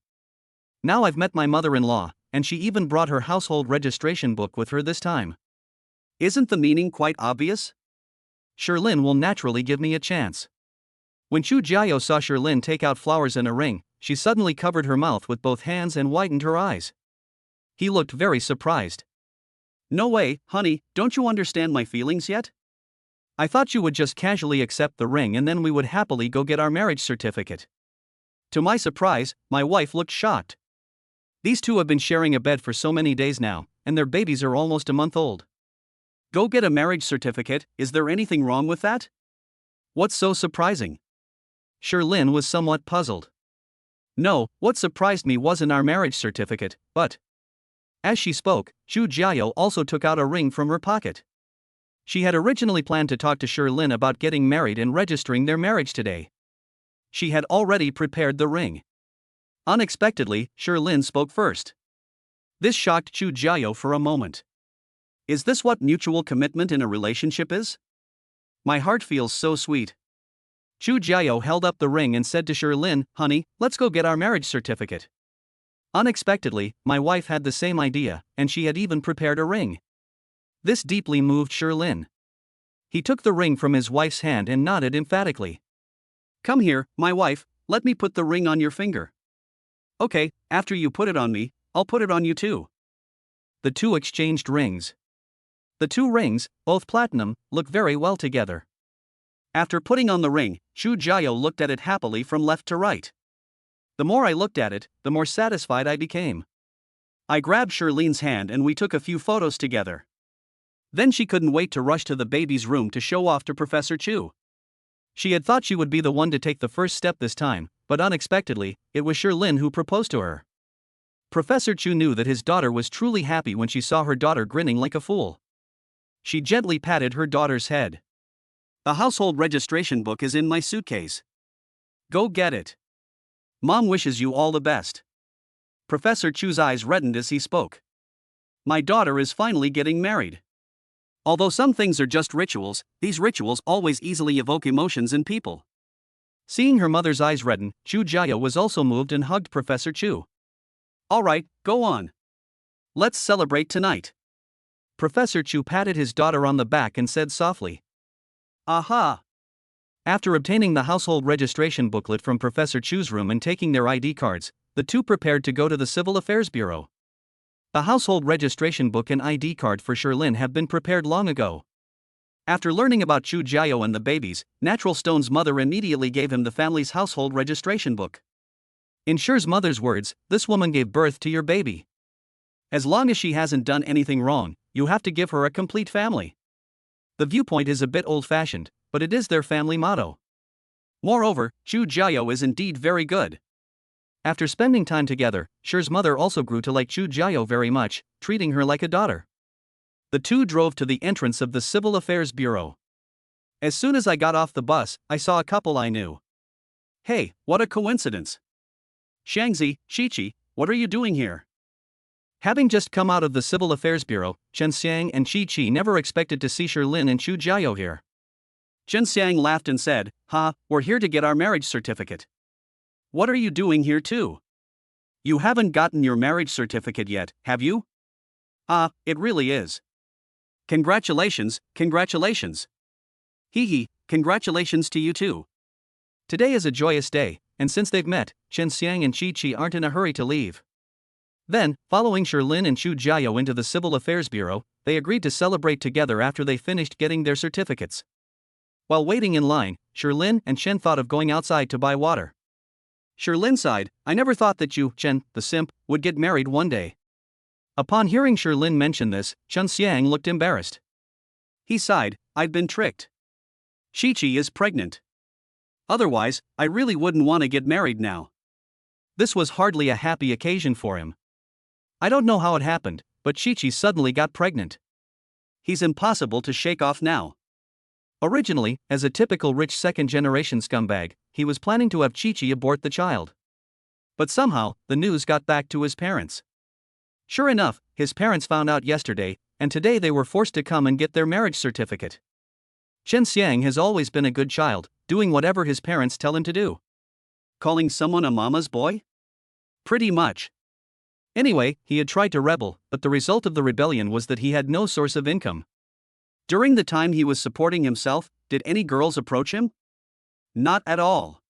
Now I've met my mother-in-law, and she even brought her household registration book with her this time. Isn't the meaning quite obvious? Sherlyn will naturally give me a chance. When Chu Jiao saw Sherlyn take out flowers and a ring, she suddenly covered her mouth with both hands and widened her eyes. He looked very surprised. No way, honey, don't you understand my feelings yet? I thought you would just casually accept the ring and then we would happily go get our marriage certificate. To my surprise, my wife looked shocked. These two have been sharing a bed for so many days now, and their babies are almost a month old. Go get a marriage certificate, is there anything wrong with that? What's so surprising? Sherlyn was somewhat puzzled. No, what surprised me wasn't our marriage certificate, but... As she spoke, Chu Jiao also took out a ring from her pocket. She had originally planned to talk to Sherlyn about getting married and registering their marriage today. She had already prepared the ring. Unexpectedly, Sherlyn spoke first. This shocked Chu Jiao for a moment. Is this what mutual commitment in a relationship is? My heart feels so sweet. Chu Jiao held up the ring and said to Sherlyn, "Honey, let's go get our marriage certificate." Unexpectedly, my wife had the same idea, and she had even prepared a ring. This deeply moved Sherlyn. He took the ring from his wife's hand and nodded emphatically. Come here, my wife, let me put the ring on your finger. Okay, after you put it on me, I'll put it on you too. The two exchanged rings. The two rings, both platinum, look very well together. After putting on the ring, Chu Jiao looked at it happily from left to right. The more I looked at it, the more satisfied I became. I grabbed Sherlyn's hand and we took a few photos together. Then she couldn't wait to rush to the baby's room to show off to Professor Chu. She had thought she would be the one to take the first step this time, but unexpectedly, it was Sherlyn who proposed to her. Professor Chu knew that his daughter was truly happy when she saw her daughter grinning like a fool. She gently patted her daughter's head. The household registration book is in my suitcase. Go get it. Mom wishes you all the best. Professor Chu's eyes reddened as he spoke. My daughter is finally getting married. Although some things are just rituals, these rituals always easily evoke emotions in people. Seeing her mother's eyes redden, Chu Jiao was also moved and hugged Professor Chu. All right, go on. Let's celebrate tonight. Professor Chu patted his daughter on the back and said softly. Aha! After obtaining the household registration booklet from Professor Chu's room and taking their ID cards, the two prepared to go to the Civil Affairs Bureau. The household registration book and ID card for Sherlyn have been prepared long ago. After learning about Chu Jiao and the babies, Natural Stone's mother immediately gave him the family's household registration book. In Sher's mother's words, this woman gave birth to your baby. As long as she hasn't done anything wrong, you have to give her a complete family. The viewpoint is a bit old-fashioned, but it is their family motto. Moreover, Chu Jiao is indeed very good. After spending time together, Sher's mother also grew to like Chu Jiao very much, treating her like a daughter. The two drove to the entrance of the Civil Affairs Bureau. As soon as I got off the bus, I saw a couple I knew. Hey, what a coincidence. Shangzi, Shichi, what are you doing here? Having just come out of the Civil Affairs Bureau, Chen Xiang and Shi Qi never expected to see Sherlyn and Chu Jiao here. Chen Xiang laughed and said, we're here to get our marriage certificate. What are you doing here too? You haven't gotten your marriage certificate yet, have you? It really is. Congratulations, congratulations. Hee, congratulations to you too. Today is a joyous day, and since they've met, Chen Xiang and Shi Qi aren't in a hurry to leave. Then, following Sherlyn and Chu Jiao into the Civil Affairs Bureau, they agreed to celebrate together after they finished getting their certificates. While waiting in line, Sherlyn and Chen thought of going outside to buy water. Sherlyn sighed, I never thought that you, Chen, the simp, would get married one day. Upon hearing Sherlyn mention this, Chen Xiang looked embarrassed. He sighed, I'd been tricked. Shichi is pregnant. Otherwise, I really wouldn't want to get married now. This was hardly a happy occasion for him. I don't know how it happened, but Shichi suddenly got pregnant. He's impossible to shake off now. Originally, as a typical rich second-generation scumbag, he was planning to have Chi-Chi abort the child. But somehow, the news got back to his parents. Sure enough, his parents found out yesterday, and today they were forced to come and get their marriage certificate. Chen Xiang has always been a good child, doing whatever his parents tell him to do. Calling someone a mama's boy? Pretty much. Anyway, he had tried to rebel, but the result of the rebellion was that he had no source of income. During the time he was supporting himself, did any girls approach him? Not at all.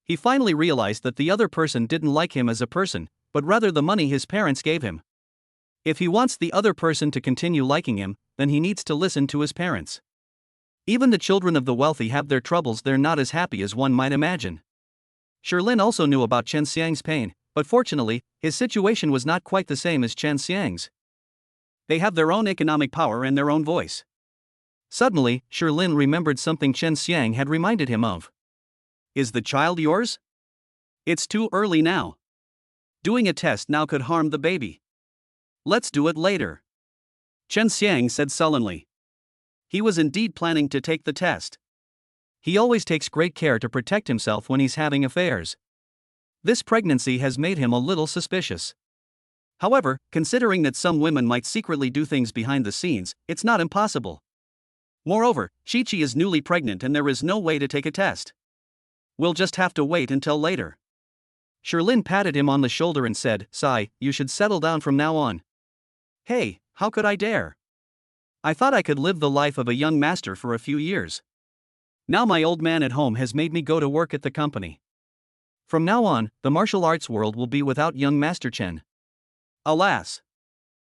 He finally realized that the other person didn't like him as a person, but rather the money his parents gave him. If he wants the other person to continue liking him, then he needs to listen to his parents. Even the children of the wealthy have their troubles, they're not as happy as one might imagine. Sherlin also knew about Chen Xiang's pain, but fortunately, his situation was not quite the same as Chen Xiang's. They have their own economic power and their own voice. Suddenly, Sherlin remembered something Chen Xiang had reminded him of. Is the child yours? It's too early now. Doing a test now could harm the baby. Let's do it later. Chen Xiang said sullenly. He was indeed planning to take the test. He always takes great care to protect himself when he's having affairs. This pregnancy has made him a little suspicious. However, considering that some women might secretly do things behind the scenes, it's not impossible. Moreover, Chi-Chi is newly pregnant and there is no way to take a test. We'll just have to wait until later. Sherlin patted him on the shoulder and said, "Sai, you should settle down from now on." Hey, how could I dare? I thought I could live the life of a young master for a few years. Now my old man at home has made me go to work at the company. From now on, the martial arts world will be without young Master Chen. Alas.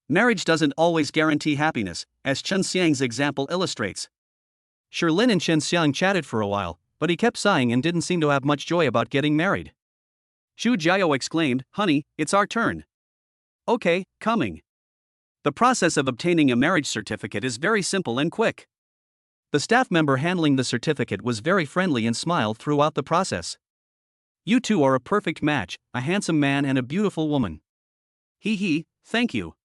Marriage doesn't always guarantee happiness, as Chen Xiang's example illustrates. Sherlin and Chen Xiang chatted for a while, but he kept sighing and didn't seem to have much joy about getting married. Xu Jiao exclaimed, "Honey, it's our turn." Okay, coming. The process of obtaining a marriage certificate is very simple and quick. The staff member handling the certificate was very friendly and smiled throughout the process. You two are a perfect match, a handsome man and a beautiful woman. He, thank you.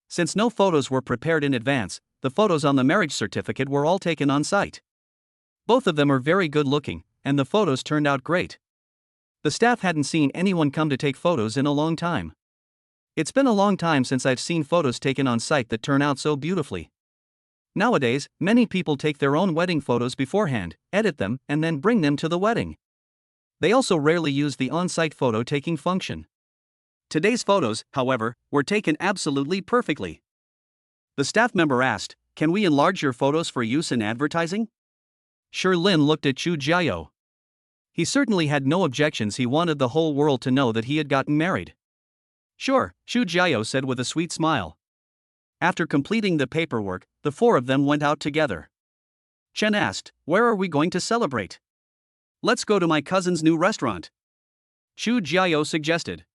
Since no photos were prepared in advance, the photos on the marriage certificate were all taken on site. Both of them are very good looking, and the photos turned out great. The staff hadn't seen anyone come to take photos in a long time. It's been a long time since I've seen photos taken on site that turn out so beautifully. Nowadays, many people take their own wedding photos beforehand, edit them, and then bring them to the wedding. They also rarely use the on-site photo taking function. Today's photos, however, were taken absolutely perfectly. The staff member asked, "Can we enlarge your photos for use in advertising?" Sherlin looked at Xu Jiao. He certainly had no objections, he wanted the whole world to know that he had gotten married. "Sure," Xu Jiao said with a sweet smile. After completing the paperwork, the four of them went out together. Chen asked, "Where are we going to celebrate?" "Let's go to my cousin's new restaurant," Xu Jiao suggested.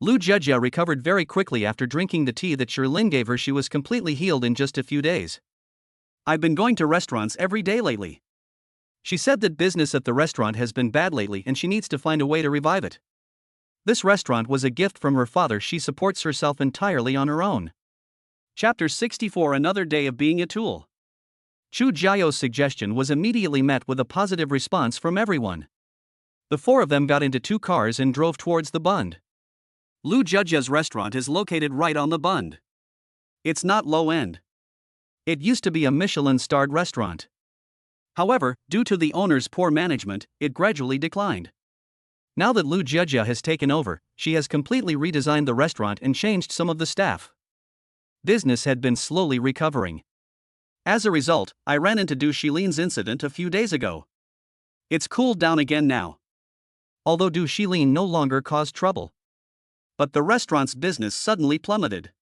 Lu Jejia recovered very quickly after drinking the tea that Sherlin gave her. She was completely healed in just a few days. "I've been going to restaurants every day lately." She said that business at the restaurant has been bad lately and she needs to find a way to revive it. This restaurant was a gift from her father. She supports herself entirely on her own. Chapter 64, Another Day of Being a Tool. Xu Jiao's suggestion was immediately met with a positive response from everyone. The four of them got into two cars and drove towards the Bund. Lu Jejia's restaurant is located right on the Bund. It's not low-end. It used to be a Michelin-starred restaurant. However, due to the owner's poor management, it gradually declined. Now that Lu Jejia has taken over, she has completely redesigned the restaurant and changed some of the staff. Business had been slowly recovering. As a result, I ran into Du Shilin's incident a few days ago. It's cooled down again now. Although Du Shilin no longer caused trouble. But the restaurant's business suddenly plummeted.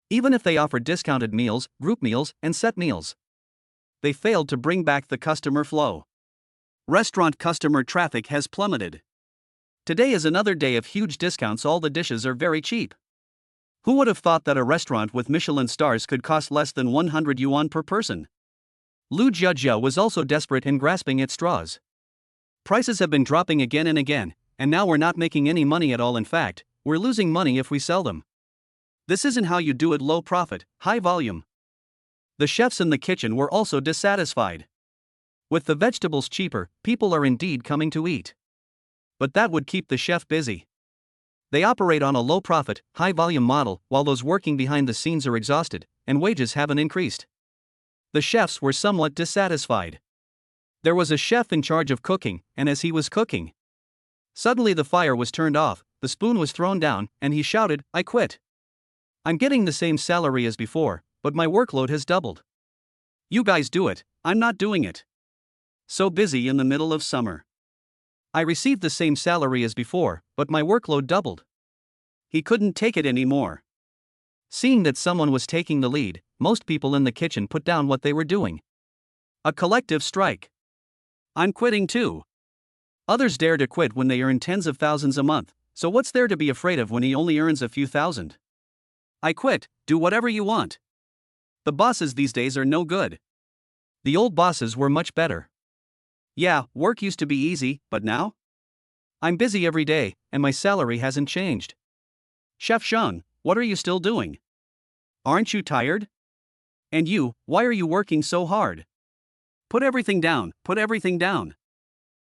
Even if they offered discounted meals, group meals, and set meals, they failed to bring back the customer flow. Restaurant customer traffic has plummeted. Today is another day of huge discounts. All the dishes are very cheap. Who would have thought that a restaurant with Michelin stars could cost less than 100 yuan per person? Lu Jejia was also desperate and grasping at straws. Prices have been dropping again and again, and now we're not making any money at all. In fact, we're losing money if we sell them. This isn't how you do it. Low profit, high volume. The chefs in the kitchen were also dissatisfied. With the vegetables cheaper, people are indeed coming to eat. But that would keep the chef busy. They operate on a low-profit, high-volume model, while those working behind the scenes are exhausted, and wages haven't increased. The chefs were somewhat dissatisfied. There was a chef in charge of cooking, and as he was cooking, suddenly the fire was turned off, the spoon was thrown down, and he shouted, "I quit. I'm getting the same salary as before, but my workload has doubled. You guys do it, I'm not doing it. So busy in the middle of summer. I received the same salary as before, but my workload doubled." He couldn't take it anymore. Seeing that someone was taking the lead, most people in the kitchen put down what they were doing. A collective strike. "I'm quitting too." Others dare to quit when they earn tens of thousands a month, so what's there to be afraid of when he only earns a few thousand? "I quit, do whatever you want." The bosses these days are no good. The old bosses were much better. "Yeah, work used to be easy, but now? I'm busy every day, and my salary hasn't changed." "Chef Sean, what are you still doing? Aren't you tired? And you, why are you working so hard? Put everything down, put everything down."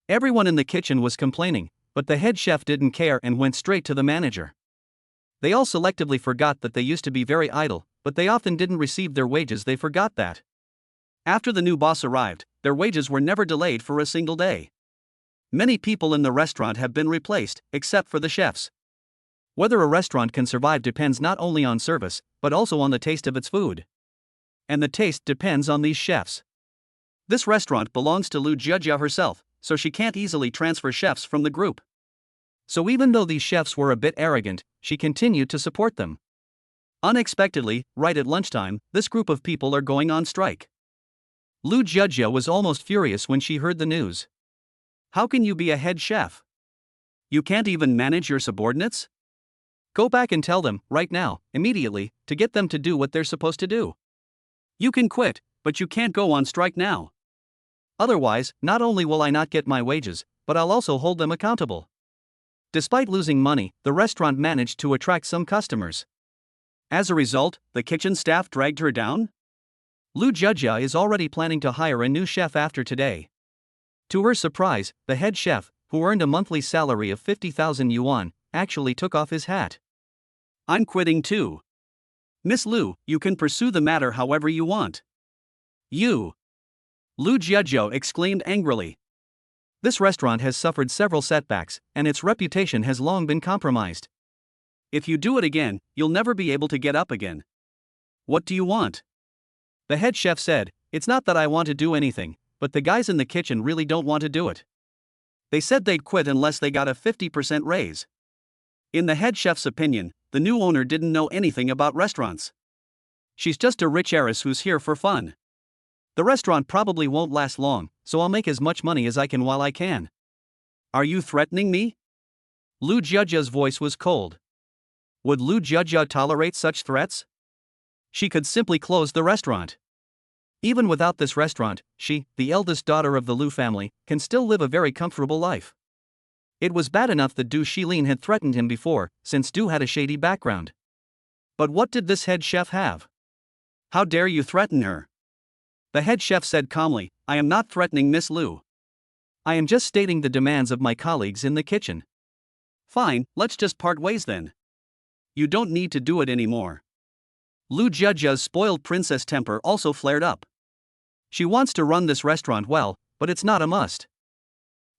Everyone in the kitchen was complaining, but the head chef didn't care and went straight to the manager. They all selectively forgot that they used to be very idle, but they often didn't receive their wages. They forgot that. After the new boss arrived, their wages were never delayed for a single day. Many people in the restaurant have been replaced, except for the chefs. Whether a restaurant can survive depends not only on service, but also on the taste of its food. And the taste depends on these chefs. This restaurant belongs to Lu Jia herself, so she can't easily transfer chefs from the group. So even though these chefs were a bit arrogant, she continued to support them. Unexpectedly, right at lunchtime, this group of people are going on strike. Lu Jia was almost furious when she heard the news. "How can you be a head chef? You can't even manage your subordinates? Go back and tell them, right now, immediately, to get them to do what they're supposed to do. You can quit, but you can't go on strike now. Otherwise, not only will I not get my wages, but I'll also hold them accountable." Despite losing money, the restaurant managed to attract some customers. As a result, the kitchen staff dragged her down. Lu Jia is already planning to hire a new chef after today. To her surprise, the head chef, who earned a monthly salary of 50,000 yuan, actually took off his hat. "I'm quitting too. Miss Lu, you can pursue the matter however you want." "You!" Lu Jia exclaimed angrily. This restaurant has suffered several setbacks, and its reputation has long been compromised. If you do it again, you'll never be able to get up again. What do you want? The head chef said, "It's not that I want to do anything, but the guys in the kitchen really don't want to do it. They said they'd quit unless they got a 50% raise." In the head chef's opinion, the new owner didn't know anything about restaurants. She's just a rich heiress who's here for fun. The restaurant probably won't last long, so I'll make as much money as I can while I can. Are you threatening me? Lu Jiajia's voice was cold. Would Lu Jiajia tolerate such threats? She could simply close the restaurant. Even without this restaurant, she, the eldest daughter of the Lu family, can still live a very comfortable life. It was bad enough that Du Shilin had threatened him before, since Du had a shady background. But what did this head chef have? How dare you threaten her? The head chef said calmly, I am not threatening Miss Lu. I am just stating the demands of my colleagues in the kitchen. Fine, let's just part ways then. You don't need to do it anymore. Lu Jiajia's spoiled princess temper also flared up. She wants to run this restaurant well, but it's not a must.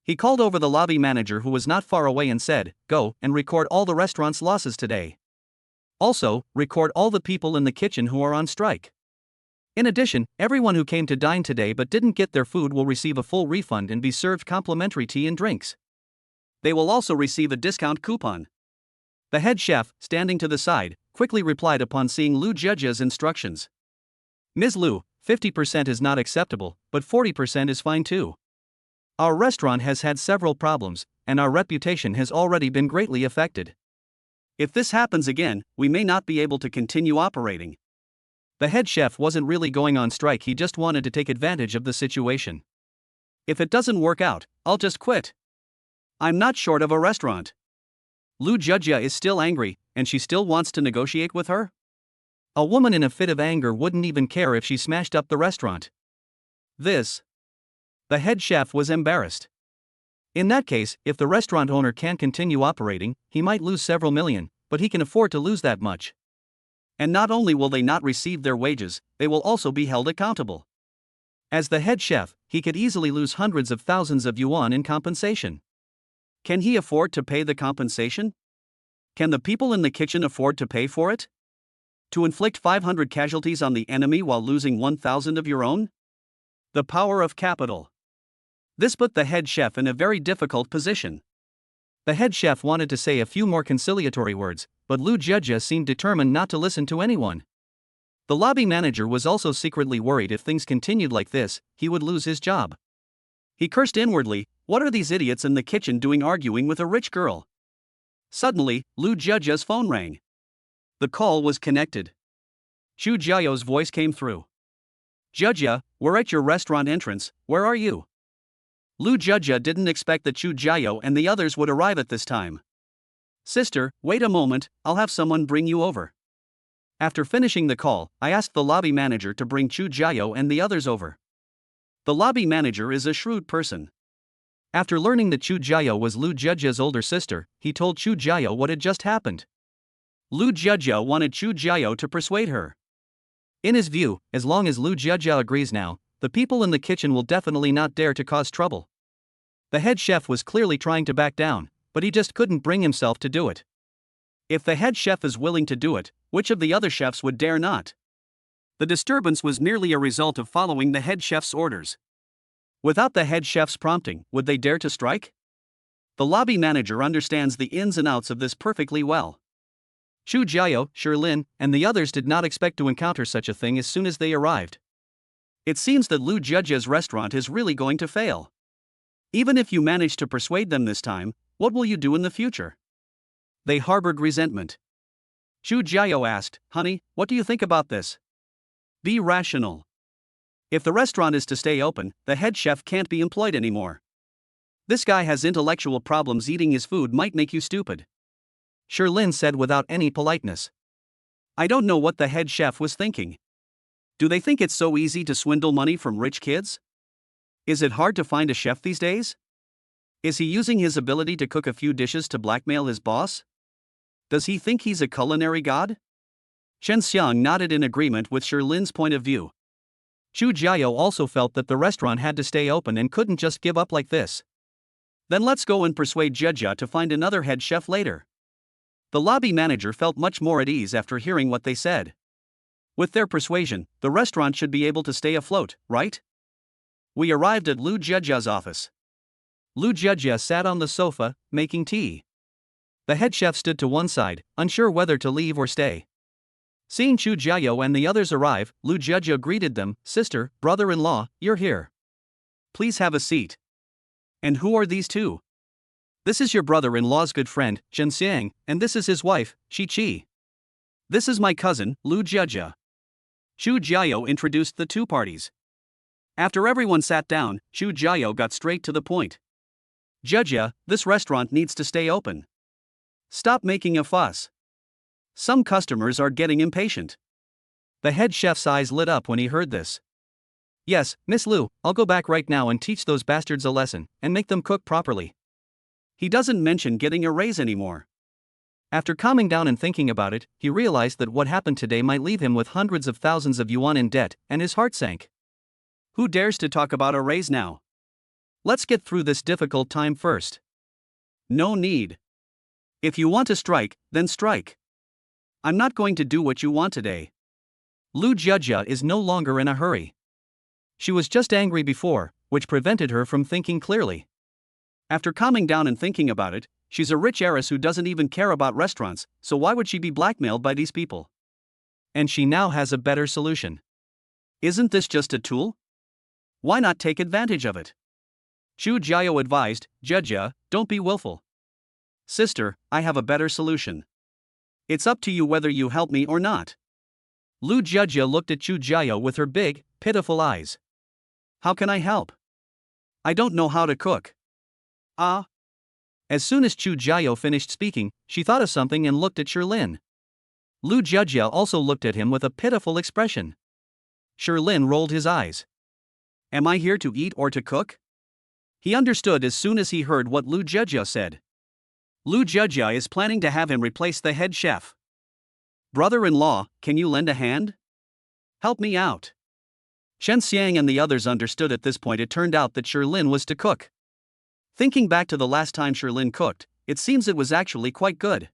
He called over the lobby manager who was not far away and said, go and record all the restaurant's losses today. Also, record all the people in the kitchen who are on strike. In addition, everyone who came to dine today but didn't get their food will receive a full refund and be served complimentary tea and drinks. They will also receive a discount coupon. The head chef, standing to the side, quickly replied upon seeing Lu Jiajia's instructions. Ms. Lu, 50% is not acceptable, but 40% is fine too. Our restaurant has had several problems, and our reputation has already been greatly affected. If this happens again, we may not be able to continue operating. The head chef wasn't really going on strike, he just wanted to take advantage of the situation. If it doesn't work out, I'll just quit. I'm not short of a restaurant. Lu Jiajia is still angry, and she still wants to negotiate with her? A woman in a fit of anger wouldn't even care if she smashed up the restaurant. The head chef was embarrassed. In that case, if the restaurant owner can't continue operating, he might lose several million, but he can afford to lose that much. And not only will they not receive their wages, they will also be held accountable. As the head chef, he could easily lose hundreds of thousands of yuan in compensation. Can he afford to pay the compensation? Can the people in the kitchen afford to pay for it? To inflict 500 casualties on the enemy while losing 1,000 of your own? The power of capital. This put the head chef in a very difficult position. The head chef wanted to say a few more conciliatory words, but Lu Jia seemed determined not to listen to anyone. The lobby manager was also secretly worried if things continued like this, he would lose his job. He cursed inwardly, what are these idiots in the kitchen doing arguing with a rich girl? Suddenly, Lu Jia's phone rang. The call was connected. Chu Jiao's voice came through. Jia, we're at your restaurant entrance, where are you? Lu Jia didn't expect that Chu Jiao and the others would arrive at this time. Sister, wait a moment, I'll have someone bring you over. After finishing the call, I asked the lobby manager to bring Chu Jiao and the others over. The lobby manager is a shrewd person. After learning that Chu Jiao was Lu Jia's older sister, he told Chu Jiao what had just happened. Lu Jia wanted Chu Jiao to persuade her. In his view, as long as Lu Jia agrees now, the people in the kitchen will definitely not dare to cause trouble. The head chef was clearly trying to back down, but he just couldn't bring himself to do it. If the head chef is willing to do it, which of the other chefs would dare not? The disturbance was merely a result of following the head chef's orders. Without the head chef's prompting, would they dare to strike? The lobby manager understands the ins and outs of this perfectly well. Chu Jiao, Lin, and the others did not expect to encounter such a thing as soon as they arrived. It seems that Lu Jia's restaurant is really going to fail. Even if you manage to persuade them this time, what will you do in the future? They harbored resentment. Chu Jiao asked, honey, what do you think about this? Be rational. If the restaurant is to stay open, the head chef can't be employed anymore. This guy has intellectual problems, eating his food might make you stupid. Lin said without any politeness. I don't know what the head chef was thinking. Do they think it's so easy to swindle money from rich kids? Is it hard to find a chef these days? Is he using his ability to cook a few dishes to blackmail his boss? Does he think he's a culinary god? Chen Xiang nodded in agreement with Lin's point of view. Chu Jiao also felt that the restaurant had to stay open and couldn't just give up like this. Then let's go and persuade Jia to find another head chef later. The lobby manager felt much more at ease after hearing what they said. With their persuasion, the restaurant should be able to stay afloat, right? We arrived at Lu Jia's office. Lu Jia sat on the sofa, making tea. The head chef stood to one side, unsure whether to leave or stay. Seeing Chu Jiao and the others arrive, Lu Jia greeted them, sister, brother-in-law, you're here. Please have a seat. And who are these two? This is your brother-in-law's good friend, Chen Xiang, and this is his wife, Shi Qi. This is my cousin, Lu Jia. Chu Jiao introduced the two parties. After everyone sat down, Chu Jiao got straight to the point. Jia, this restaurant needs to stay open. Stop making a fuss. Some customers are getting impatient. The head chef's eyes lit up when he heard this. Yes, Miss Lu, I'll go back right now and teach those bastards a lesson, and make them cook properly. He doesn't mention getting a raise anymore. After calming down and thinking about it, he realized that what happened today might leave him with hundreds of thousands of yuan in debt, and his heart sank. Who dares to talk about a raise now? Let's get through this difficult time first. No need. If you want to strike, then strike. I'm not going to do what you want today. Lu Jia is no longer in a hurry. She was just angry before, which prevented her from thinking clearly. After calming down and thinking about it, she's a rich heiress who doesn't even care about restaurants, so why would she be blackmailed by these people? And she now has a better solution. Isn't this just a tool? Why not take advantage of it? Chu Jiao advised, Jia, don't be willful. Sister, I have a better solution. It's up to you whether you help me or not. Lu Jia looked at Chu Jiao with her big, pitiful eyes. How can I help? I don't know how to cook. Ah. As soon as Chu Jiao finished speaking, she thought of something and looked at Lin. Lu Jia also looked at him with a pitiful expression. Lin rolled his eyes. Am I here to eat or to cook? He understood as soon as he heard what Lu Jia said. Lu Jia is planning to have him replace the head chef. Brother-in-law, can you lend a hand? Help me out. Chen Xiang and the others understood at this point. It turned out that Lin was to cook. Thinking back to the last time Lin cooked, it seems it was actually quite good.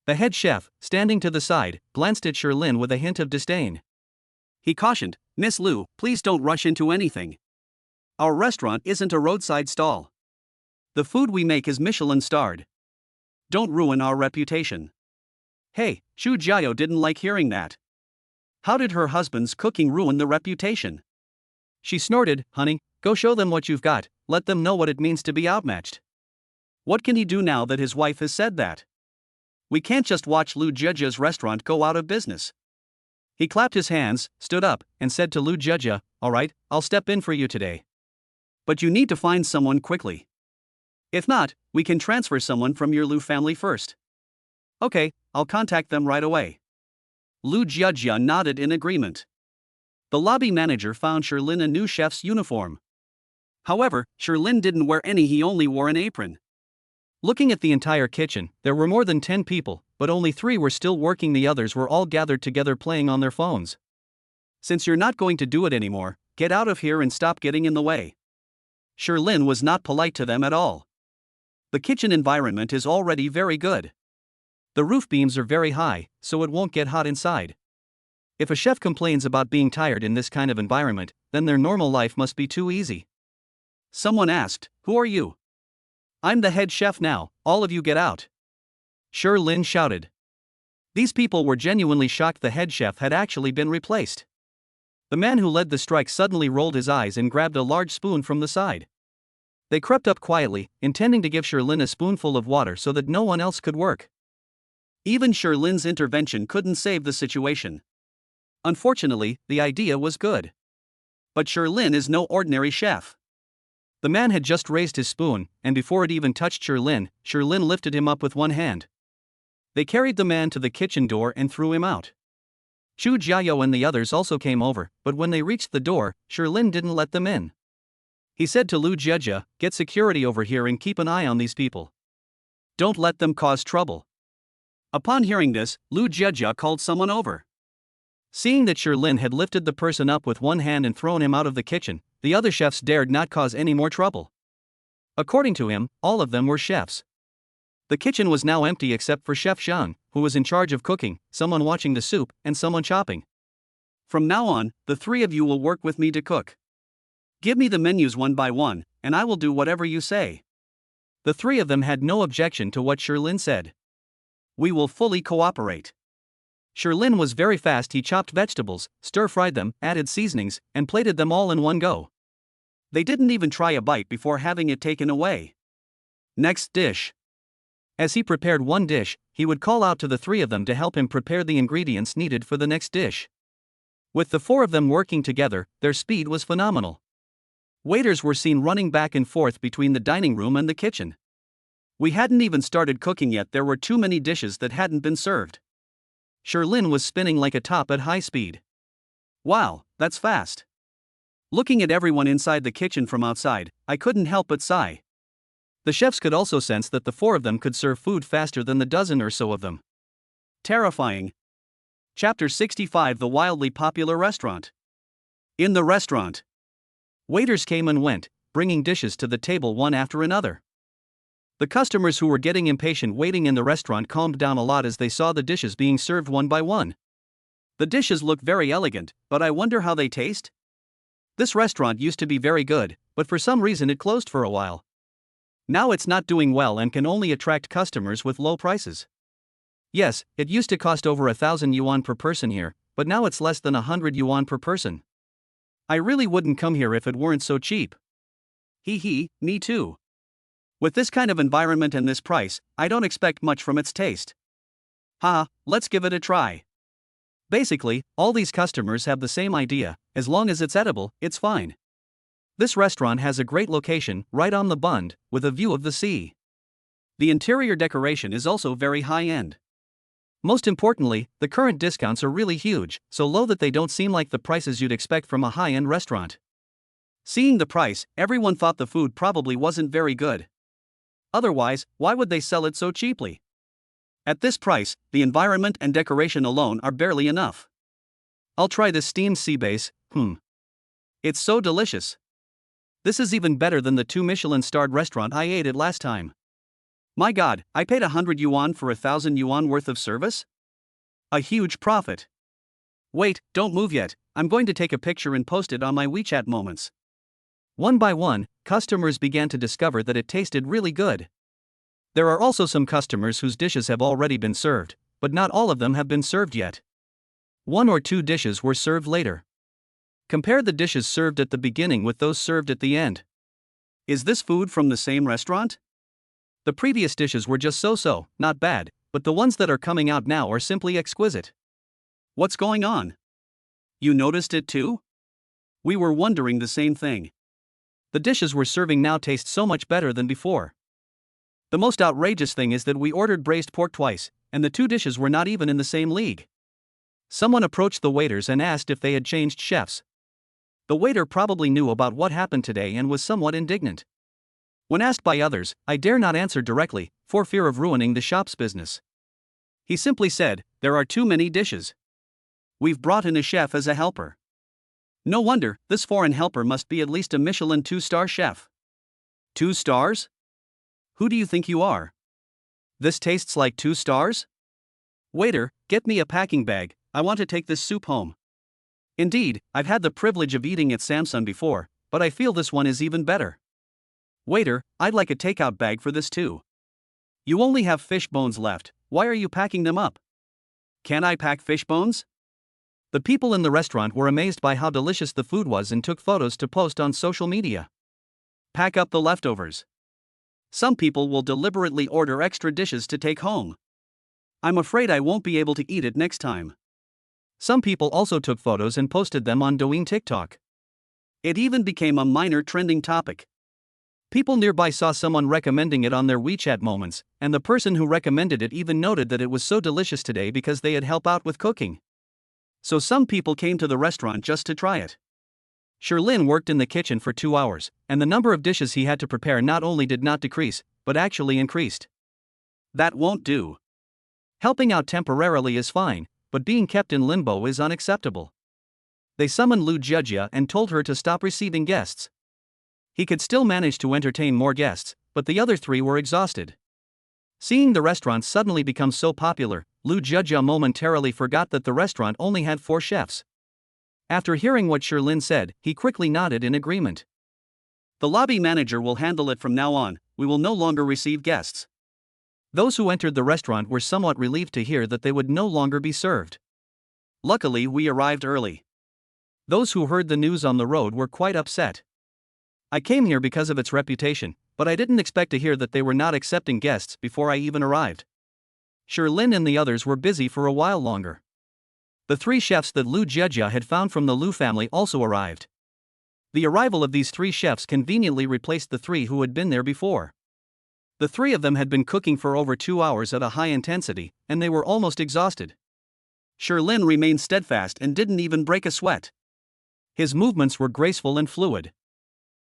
The head chef, standing to the side, glanced at Sherlyn with a hint of disdain. He cautioned, "Miss Lu, please don't rush into anything. Our restaurant isn't a roadside stall. The food we make is Michelin-starred. Don't ruin our reputation." Hey, Xu Jiao didn't like hearing that. How did her husband's cooking ruin the reputation? She snorted, "Honey, go show them what you've got, let them know what it means to be outmatched." What can he do now that his wife has said that? We can't just watch Lu Jiajia's restaurant go out of business. He clapped his hands, stood up, and said to Lu Jiajia, "All right, I'll step in for you today. But you need to find someone quickly. If not, we can transfer someone from your Lu family first." "Okay, I'll contact them right away." Lu Jiajia nodded in agreement. The lobby manager found Sherlyn a new chef's uniform. However, Sherlyn didn't wear any, he only wore an apron. Looking at the entire kitchen, there were more than 10 people, but only 3 were still working, the others were all gathered together playing on their phones. "Since you're not going to do it anymore, get out of here and stop getting in the way." Sherlyn was not polite to them at all. The kitchen environment is already very good. The roof beams are very high, so it won't get hot inside. If a chef complains about being tired in this kind of environment, then their normal life must be too easy. Someone asked, "Who are you?" "I'm the head chef now, all of you get out." Sherlyn shouted. These people were genuinely shocked the head chef had actually been replaced. The man who led the strike suddenly rolled his eyes and grabbed a large spoon from the side. They crept up quietly, intending to give Sherlyn a spoonful of water so that no one else could work. Even Sherlyn's intervention couldn't save the situation. Unfortunately, the idea was good. But Sherlyn is no ordinary chef. The man had just raised his spoon, and before it even touched Sherlyn, Sherlyn lifted him up with one hand. They carried the man to the kitchen door and threw him out. Xu Jiao and the others also came over, but when they reached the door, Sherlyn didn't let them in. He said to Lu Jiajia, "Get security over here and keep an eye on these people. Don't let them cause trouble." Upon hearing this, Lu Jiajia called someone over. Seeing that Sherlyn had lifted the person up with one hand and thrown him out of the kitchen, the other chefs dared not cause any more trouble. According to him, all of them were chefs. The kitchen was now empty except for Chef Zhang, who was in charge of cooking, someone watching the soup, and someone chopping. "From now on, the 3 of you will work with me to cook. Give me the menus one by one, and I will do whatever you say." The 3 of them had no objection to what Sherlyn said. "We will fully cooperate." Sherlyn was very fast. He chopped vegetables, stir-fried them, added seasonings, and plated them all in one go. They didn't even try a bite before having it taken away. "Next dish." As he prepared one dish, he would call out to the 3 of them to help him prepare the ingredients needed for the next dish. With the 4 of them working together, their speed was phenomenal. Waiters were seen running back and forth between the dining room and the kitchen. We hadn't even started cooking yet, there were too many dishes that hadn't been served. Sherlyn was spinning like a top at high speed. "Wow, that's fast." Looking at everyone inside the kitchen from outside, I couldn't help but sigh. The chefs could also sense that the 4 of them could serve food faster than the dozen or so of them. Terrifying. Chapter 65: The wildly popular restaurant. In the restaurant, waiters came and went, bringing dishes to the table one after another. The customers who were getting impatient waiting in the restaurant calmed down a lot as they saw the dishes being served one by one. The dishes look very elegant, but I wonder how they taste? This restaurant used to be very good, but for some reason it closed for a while. Now it's not doing well and can only attract customers with low prices. Yes, it used to cost over 1,000 yuan per person here, but now it's less than 100 yuan per person. I really wouldn't come here if it weren't so cheap. Hee, me too. With this kind of environment and this price, I don't expect much from its taste. Let's give it a try. Basically, all these customers have the same idea: as long as it's edible, it's fine. This restaurant has a great location, right on the Bund, with a view of the sea. The interior decoration is also very high-end. Most importantly, the current discounts are really huge, so low that they don't seem like the prices you'd expect from a high-end restaurant. Seeing the price, everyone thought the food probably wasn't very good. Otherwise, why would they sell it so cheaply? At this price, the environment and decoration alone are barely enough. I'll try this steamed sea bass. It's so delicious. This is even better than the 2 Michelin-starred restaurant I ate at last time. My god, I paid 100 yuan for 1,000 yuan worth of service? A huge profit. Wait, don't move yet, I'm going to take a picture and post it on my WeChat moments. One by one, customers began to discover that it tasted really good. There are also some customers whose dishes have already been served, but not all of them have been served yet. 1 or 2 dishes were served later. Compare the dishes served at the beginning with those served at the end. Is this food from the same restaurant? The previous dishes were just so-so, not bad, but the ones that are coming out now are simply exquisite. What's going on? You noticed it too? We were wondering the same thing. The dishes we're serving now taste so much better than before. The most outrageous thing is that we ordered braised pork twice, and the 2 dishes were not even in the same league. Someone approached the waiters and asked if they had changed chefs. The waiter probably knew about what happened today and was somewhat indignant. When asked by others, I dare not answer directly, for fear of ruining the shop's business. He simply said, "There are too many dishes. We've brought in a chef as a helper." No wonder, this foreign helper must be at least a Michelin 2-star chef. 2 stars? Who do you think you are? This tastes like 2 stars? Waiter, get me a packing bag, I want to take this soup home. Indeed, I've had the privilege of eating at Samsung before, but I feel this one is even better. Waiter, I'd like a takeout bag for this too. You only have fish bones left, why are you packing them up? Can I pack fish bones? The people in the restaurant were amazed by how delicious the food was and took photos to post on social media. Pack up the leftovers. Some people will deliberately order extra dishes to take home. I'm afraid I won't be able to eat it next time. Some people also took photos and posted them on Douyin TikTok. It even became a minor trending topic. People nearby saw someone recommending it on their WeChat moments, and the person who recommended it even noted that it was so delicious today because they had helped out with cooking. So some people came to the restaurant just to try it. Sherlin worked in the kitchen for 2 hours, and the number of dishes he had to prepare not only did not decrease, but actually increased. That won't do. Helping out temporarily is fine, but being kept in limbo is unacceptable. They summoned Lu Jiejia and told her to stop receiving guests. He could still manage to entertain more guests, but the other 3 were exhausted. Seeing the restaurant suddenly become so popular, Lu Jiejia momentarily forgot that the restaurant only had 4 chefs. After hearing what Sherlin said, he quickly nodded in agreement. The lobby manager will handle it from now on, we will no longer receive guests. Those who entered the restaurant were somewhat relieved to hear that they would no longer be served. Luckily, we arrived early. Those who heard the news on the road were quite upset. I came here because of its reputation, but I didn't expect to hear that they were not accepting guests before I even arrived. Sherlin and the others were busy for a while longer. The 3 chefs that Lu Jiejia had found from the Lu family also arrived. The arrival of these 3 chefs conveniently replaced the 3 who had been there before. The 3 of them had been cooking for over 2 hours at a high intensity, and they were almost exhausted. Sherlin remained steadfast and didn't even break a sweat. His movements were graceful and fluid.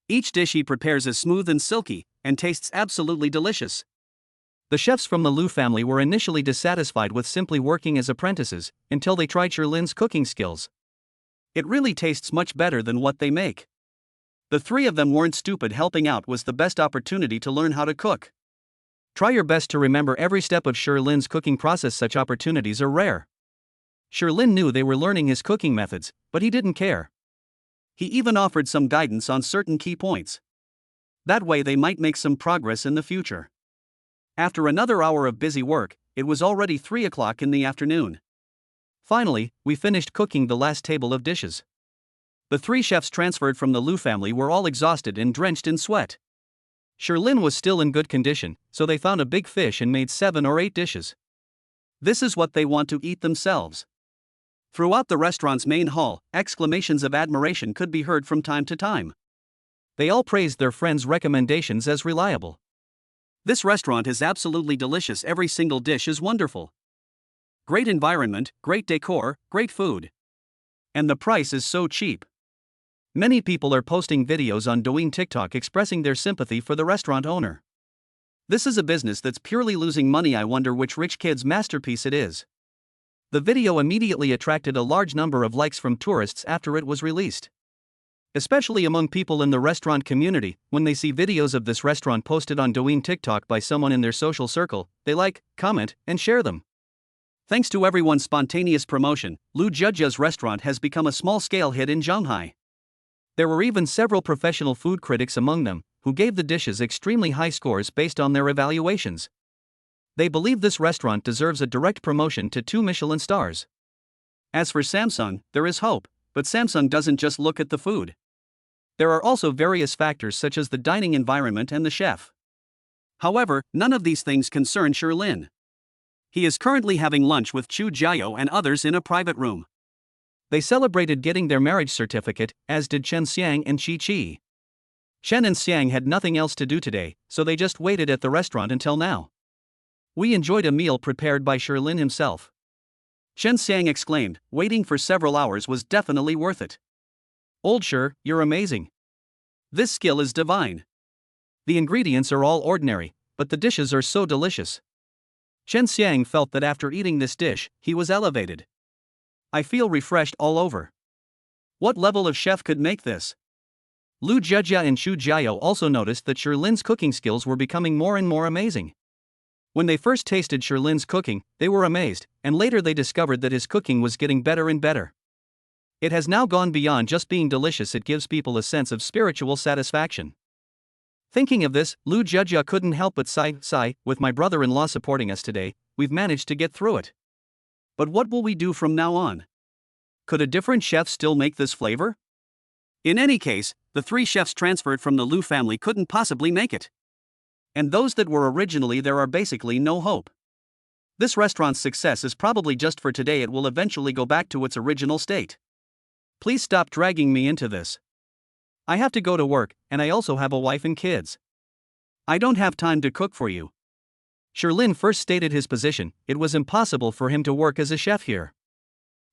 Each dish he prepares is smooth and silky, and tastes absolutely delicious. The chefs from the Lu family were initially dissatisfied with simply working as apprentices, until they tried Sherlin's cooking skills. It really tastes much better than what they make. The 3 of them weren't stupid. Helping out was the best opportunity to learn how to cook. Try your best to remember every step of Sherlin's cooking process. Such opportunities are rare. Sherlin knew they were learning his cooking methods, but he didn't care. He even offered some guidance on certain key points. That way they might make some progress in the future. After another hour of busy work, it was already 3 o'clock in the afternoon. Finally, we finished cooking the last table of dishes. The 3 chefs transferred from the Lu family were all exhausted and drenched in sweat. Sherlin was still in good condition, so they found a big fish and made 7 or 8 dishes. This is what they want to eat themselves. Throughout the restaurant's main hall, exclamations of admiration could be heard from time to time. They all praised their friends' recommendations as reliable. This restaurant is absolutely delicious. Every single dish is wonderful. Great environment, great decor, great food. And the price is so cheap. Many people are posting videos on Douyin TikTok expressing their sympathy for the restaurant owner. This is a business that's purely losing money. I wonder which rich kid's masterpiece it is. The video immediately attracted a large number of likes from tourists after it was released. Especially among people in the restaurant community, when they see videos of this restaurant posted on Douyin TikTok by someone in their social circle, they like, comment, and share them. Thanks to everyone's spontaneous promotion, Lu Jiajia's restaurant has become a small-scale hit in Shanghai. There were even several professional food critics among them, who gave the dishes extremely high scores based on their evaluations. They believe this restaurant deserves a direct promotion to 2 Michelin stars. As for Samsung, there is hope, but Samsung doesn't just look at the food. There are also various factors such as the dining environment and the chef. However, none of these things concern Sherlin. He is currently having lunch with Chu Jiao and others in a private room. They celebrated getting their marriage certificate, as did Chen Xiang and Qi Qi. Chen and Xiang had nothing else to do today, so they just waited at the restaurant until now. We enjoyed a meal prepared by Sherlin himself. Chen Xiang exclaimed, waiting for several hours was definitely worth it. Old Sher, you're amazing. This skill is divine. The ingredients are all ordinary, but the dishes are so delicious. Chen Xiang felt that after eating this dish, he was elevated. I feel refreshed all over. What level of chef could make this? Lu Jiajia and Xu Jiao also noticed that Sherlin's cooking skills were becoming more and more amazing. When they first tasted Sherlin's cooking, they were amazed, and later they discovered that his cooking was getting better and better. It has now gone beyond just being delicious, it gives people a sense of spiritual satisfaction. Thinking of this, Lu Jiajia couldn't help but sigh, with my brother-in-law supporting us today, we've managed to get through it. But what will we do from now on? Could a different chef still make this flavor? In any case, the 3 chefs transferred from the Lu family couldn't possibly make it. And those that were originally there are basically no hope. This restaurant's success is probably just for today, it will eventually go back to its original state. Please stop dragging me into this. I have to go to work, and I also have a wife and kids. I don't have time to cook for you. Sherlin first stated his position, it was impossible for him to work as a chef here.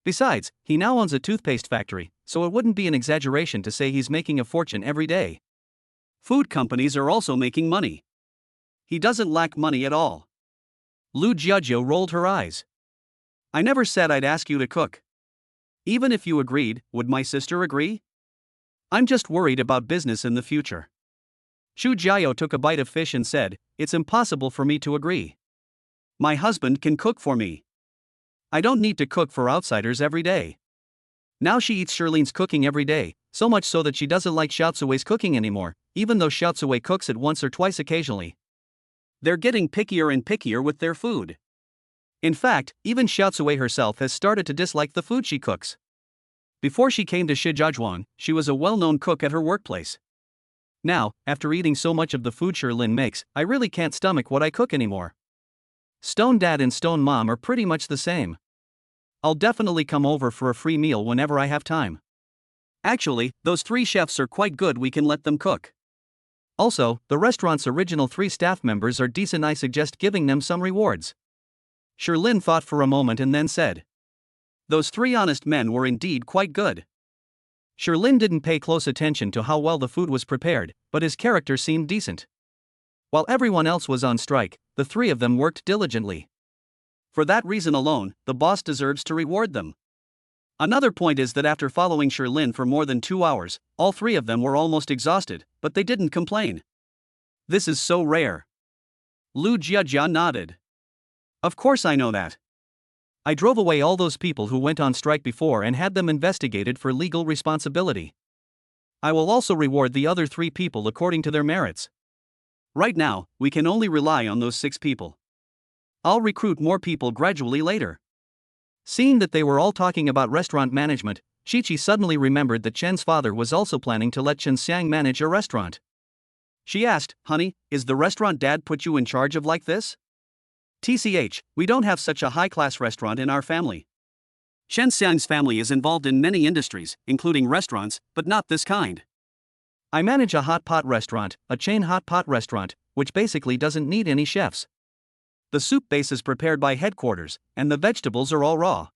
Besides, he now owns a toothpaste factory, so it wouldn't be an exaggeration to say he's making a fortune every day. Food companies are also making money. He doesn't lack money at all. Lu Jiajia rolled her eyes. I never said I'd ask you to cook. Even if you agreed, would my sister agree? I'm just worried about business in the future. Xu Jiao took a bite of fish and said, it's impossible for me to agree. My husband can cook for me. I don't need to cook for outsiders every day. Now she eats Sherlin's cooking every day, so much so that she doesn't like Xiaocui's cooking anymore, even though Xiaocui cooks it once or twice occasionally. They're getting pickier and pickier with their food. In fact, even Xiaocui herself has started to dislike the food she cooks. Before she came to Shijiazhuang, she was a well-known cook at her workplace. Now, after eating so much of the food Sherlin makes, I really can't stomach what I cook anymore. Stone Dad and Stone Mom are pretty much the same. I'll definitely come over for a free meal whenever I have time. Actually, those 3 chefs are quite good, we can let them cook. Also, the restaurant's original 3 staff members are decent, I suggest giving them some rewards. Sherlin thought for a moment and then said. Those 3 honest men were indeed quite good. Sherlin didn't pay close attention to how well the food was prepared, but his character seemed decent. While everyone else was on strike, the 3 of them worked diligently. For that reason alone, the boss deserves to reward them. Another point is that after following Sherlin for more than 2 hours, all 3 of them were almost exhausted, but they didn't complain. This is so rare. Lu Jiajia nodded. Of course I know that. I drove away all those people who went on strike before and had them investigated for legal responsibility. I will also reward the other 3 people according to their merits. Right now, we can only rely on those 6 people. I'll recruit more people gradually later. Seeing that they were all talking about restaurant management, Qiqi suddenly remembered that Chen's father was also planning to let Chen Xiang manage a restaurant. She asked, honey, is the restaurant dad put you in charge of like this? TCH, we don't have such a high-class restaurant in our family. Chen Xiang's family is involved in many industries, including restaurants, but not this kind. I manage a hot pot restaurant, a chain hot pot restaurant, which basically doesn't need any chefs. The soup base is prepared by headquarters, and the vegetables are all raw.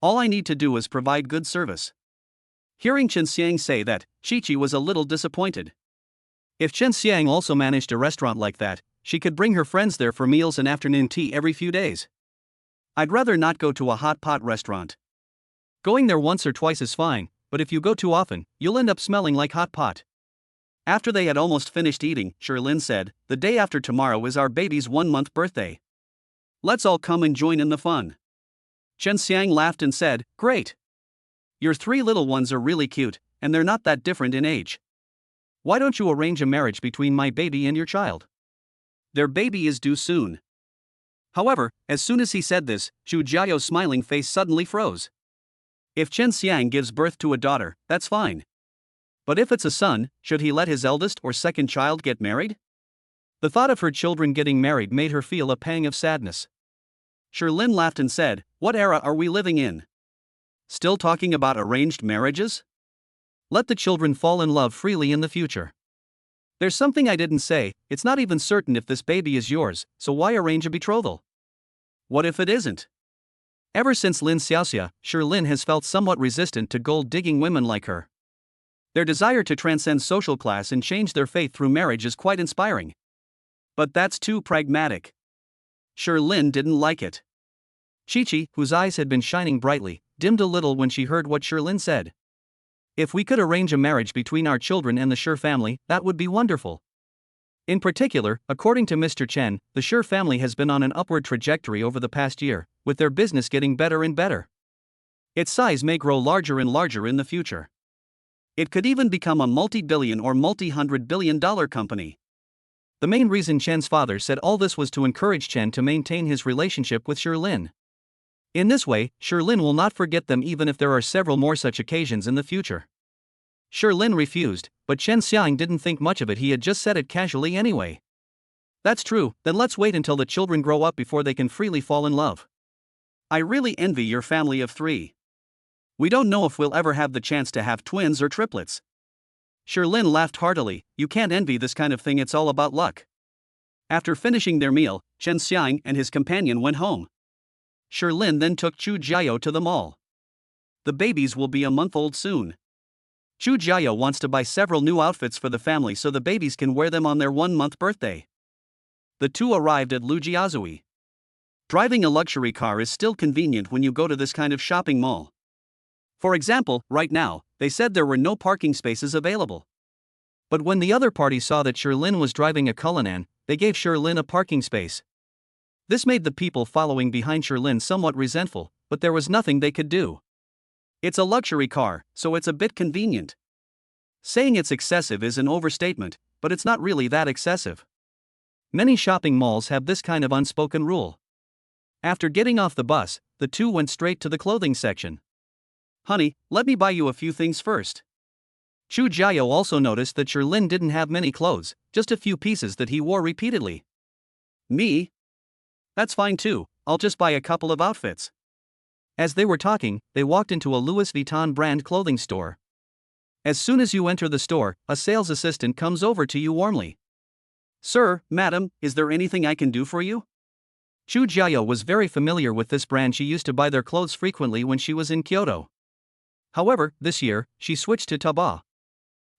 All I need to do is provide good service. Hearing Chen Xiang say that, Qiqi was a little disappointed. If Chen Xiang also managed a restaurant like that, she could bring her friends there for meals and afternoon tea every few days. I'd rather not go to a hot pot restaurant. Going there once or twice is fine, but if you go too often, you'll end up smelling like hot pot. After they had almost finished eating, Sherlyn said, "The day after tomorrow is our baby's 1-month birthday. Let's all come and join in the fun." Chen Xiang laughed and said, "Great. Your 3 little ones are really cute, and they're not that different in age. Why don't you arrange a marriage between my baby and your child? Their baby is due soon." However, as soon as he said this, Zhu Jiao's smiling face suddenly froze. If Chen Xiang gives birth to a daughter, that's fine. But if it's a son, should he let his eldest or second child get married? The thought of her children getting married made her feel a pang of sadness. Sherlyn laughed and said, "What era are we living in? Still talking about arranged marriages? Let the children fall in love freely in the future. There's something I didn't say, it's not even certain if this baby is yours, so why arrange a betrothal? What if it isn't?" Ever since Lin Xiaoxia, Sherlyn has felt somewhat resistant to gold-digging women like her. Their desire to transcend social class and change their fate through marriage is quite inspiring. But that's too pragmatic. Sherlyn didn't like it. Chi-Chi, whose eyes had been shining brightly, dimmed a little when she heard what Sherlyn said. If we could arrange a marriage between our children and the Sher family, that would be wonderful. In particular, according to Mr. Chen, the Sher family has been on an upward trajectory over the past year, with their business getting better and better. Its size may grow larger and larger in the future. It could even become a multi-billion or multi-hundred-billion-dollar company. The main reason Chen's father said all this was to encourage Chen to maintain his relationship with Sherlyn. In this way, Sherlyn will not forget them even if there are several more such occasions in the future. Sherlyn refused, but Chen Xiang didn't think much of it. He had just said it casually anyway. "That's true, then let's wait until the children grow up before they can freely fall in love. I really envy your family of 3. We don't know if we'll ever have the chance to have twins or triplets." Sherlyn laughed heartily. "You can't envy this kind of thing, it's all about luck." After finishing their meal, Chen Xiang and his companion went home. Sherlyn then took Zhu Jiao to the mall. The babies will be a month old soon. Zhu Jiao wants to buy several new outfits for the family so the babies can wear them on their 1-month birthday. The two arrived at Lujiazui. Driving a luxury car is still convenient when you go to this kind of shopping mall. For example, right now, they said there were no parking spaces available. But when the other party saw that Sherlyn was driving a Cullinan, they gave Sherlyn a parking space. This made the people following behind Sherlyn somewhat resentful, but there was nothing they could do. It's a luxury car, so it's a bit convenient. Saying it's excessive is an overstatement, but it's not really that excessive. Many shopping malls have this kind of unspoken rule. After getting off the bus, the two went straight to the clothing section. "Honey, let me buy you a few things first." Zhu Jiao also noticed that Sherlyn didn't have many clothes, just a few pieces that he wore repeatedly. "Me? That's fine too, I'll just buy a couple of outfits." As they were talking, they walked into a Louis Vuitton brand clothing store. As soon as you enter the store, a sales assistant comes over to you warmly. "Sir, madam, is there anything I can do for you?" Zhu Jiao was very familiar with this brand. She used to buy their clothes frequently when she was in Kyoto. However, this year, she switched to Taobao.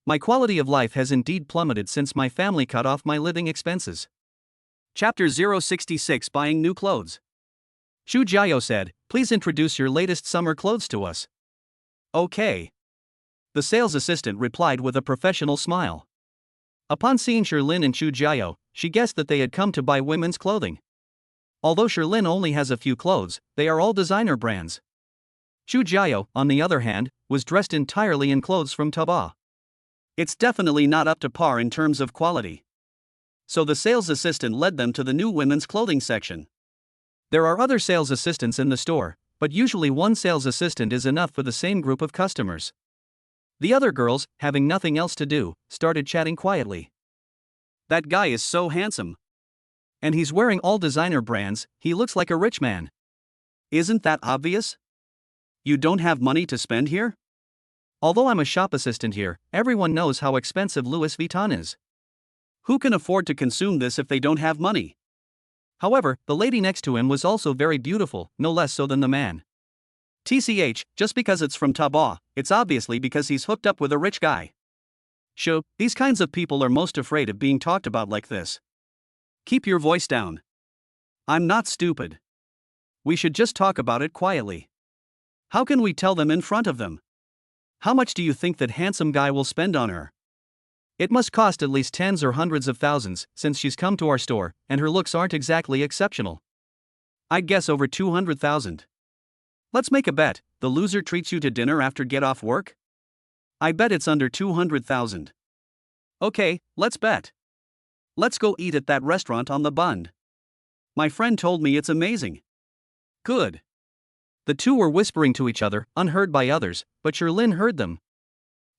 "My quality of life has indeed plummeted since my family cut off my living expenses." Chapter 066, Buying New Clothes. Zhu Jiao said, "Please introduce your latest summer clothes to us." "Okay." The sales assistant replied with a professional smile. Upon seeing Sherlyn and Zhu Jiao, she guessed that they had come to buy women's clothing. Although Sherlyn only has a few clothes, they are all designer brands. Zhu Jiao, on the other hand, was dressed entirely in clothes from Taobao. It's definitely not up to par in terms of quality. So the sales assistant led them to the new women's clothing section. There are other sales assistants in the store, but usually one sales assistant is enough for the same group of customers. The other girls, having nothing else to do, started chatting quietly. "That guy is so handsome. And he's wearing all designer brands, he looks like a rich man. Isn't that obvious? You don't have money to spend here?" Although I'm a shop assistant here, everyone knows how expensive Louis Vuitton is. Who can afford to consume this if they don't have money? However, the lady next to him was also very beautiful, no less so than the man. TCH, just because it's from Taobao, it's obviously because he's hooked up with a rich guy. Sure, these kinds of people are most afraid of being talked about like this. Keep your voice down. I'm not stupid. We should just talk about it quietly. How can we tell them in front of them? How much do you think that handsome guy will spend on her? It must cost at least tens or hundreds of thousands, since she's come to our store, and her looks aren't exactly exceptional. I'd guess over 200,000. Let's make a bet. The loser treats you to dinner after get off work? I bet it's under 200,000. Okay, let's bet. Let's go eat at that restaurant on the Bund. My friend told me it's amazing. Good. The two were whispering to each other, unheard by others, but Sherlin heard them.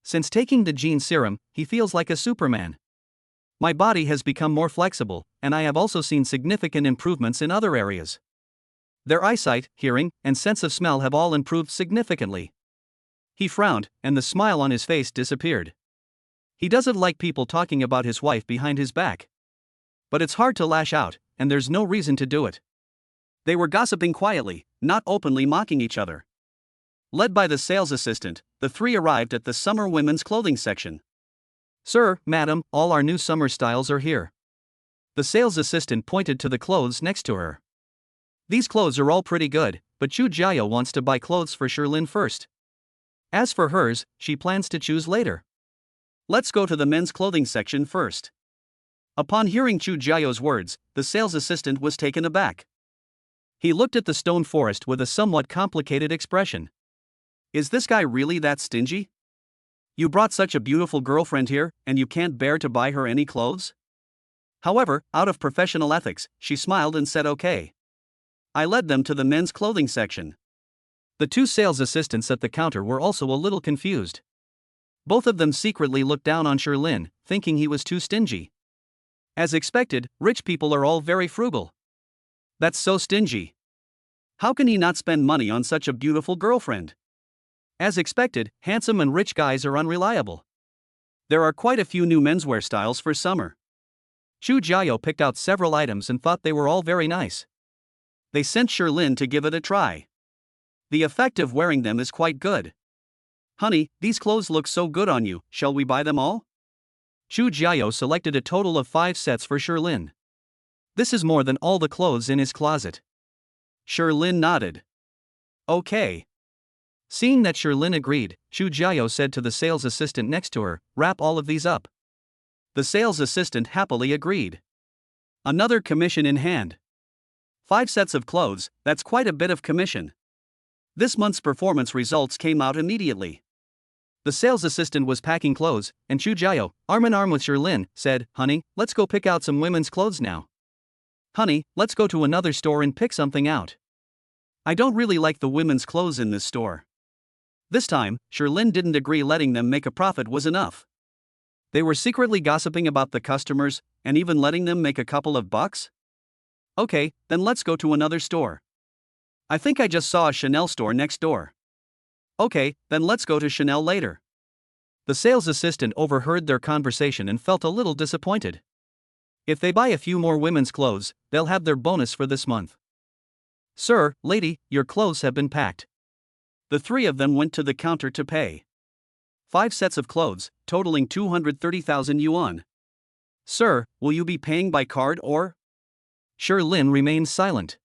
Since taking the gene serum, he feels like a Superman. My body has become more flexible, and I have also seen significant improvements in other areas. Their eyesight, hearing, and sense of smell have all improved significantly. He frowned, and the smile on his face disappeared. He doesn't like people talking about his wife behind his back. But it's hard to lash out, and there's no reason to do it. They were gossiping quietly, not openly mocking each other. Led by the sales assistant, the three arrived at the summer women's clothing section. Sir, madam, all our new summer styles are here. The sales assistant pointed to the clothes next to her. These clothes are all pretty good, but Chu Jiao wants to buy clothes for Sherlin first. As for hers, she plans to choose later. Let's go to the men's clothing section first. Upon hearing Chu Jiao's words, the sales assistant was taken aback. He looked at the stone forest with a somewhat complicated expression. Is this guy really that stingy? You brought such a beautiful girlfriend here, and you can't bear to buy her any clothes? However, out of professional ethics, she smiled and said okay. I led them to the men's clothing section. The two sales assistants at the counter were also a little confused. Both of them secretly looked down on Sherlin, thinking he was too stingy. As expected, rich people are all very frugal. That's so stingy. How can he not spend money on such a beautiful girlfriend? As expected, handsome and rich guys are unreliable. There are quite a few new menswear styles for summer. Chu Jiao picked out several items and thought they were all very nice. They sent Sherlin to give it a try. The effect of wearing them is quite good. Honey, these clothes look so good on you, shall we buy them all? Chu Jiao selected a total of 5 sets for Sherlin. This is more than all the clothes in his closet. Sherlin nodded. Okay. Seeing that Sherlin agreed, Chu Jiao said to the sales assistant next to her, wrap all of these up. The sales assistant happily agreed. Another commission in hand. 5 sets of clothes, that's quite a bit of commission. This month's performance results came out immediately. The sales assistant was packing clothes, and Chu Jiao, arm in arm with Sherlin, said, Honey, let's go pick out some women's clothes now. Honey, let's go to another store and pick something out. I don't really like the women's clothes in this store. This time, Sherlin didn't agree letting them make a profit was enough. They were secretly gossiping about the customers, and even letting them make a couple of bucks? Okay, then let's go to another store. I think I just saw a Chanel store next door. Okay, then let's go to Chanel later. The sales assistant overheard their conversation and felt a little disappointed. If they buy a few more women's clothes, they'll have their bonus for this month. Sir, lady, your clothes have been packed. The three of them went to the counter to pay. 5 sets of clothes, totaling 230,000 yuan. Sir, will you be paying by card or? Sherlin remained silent.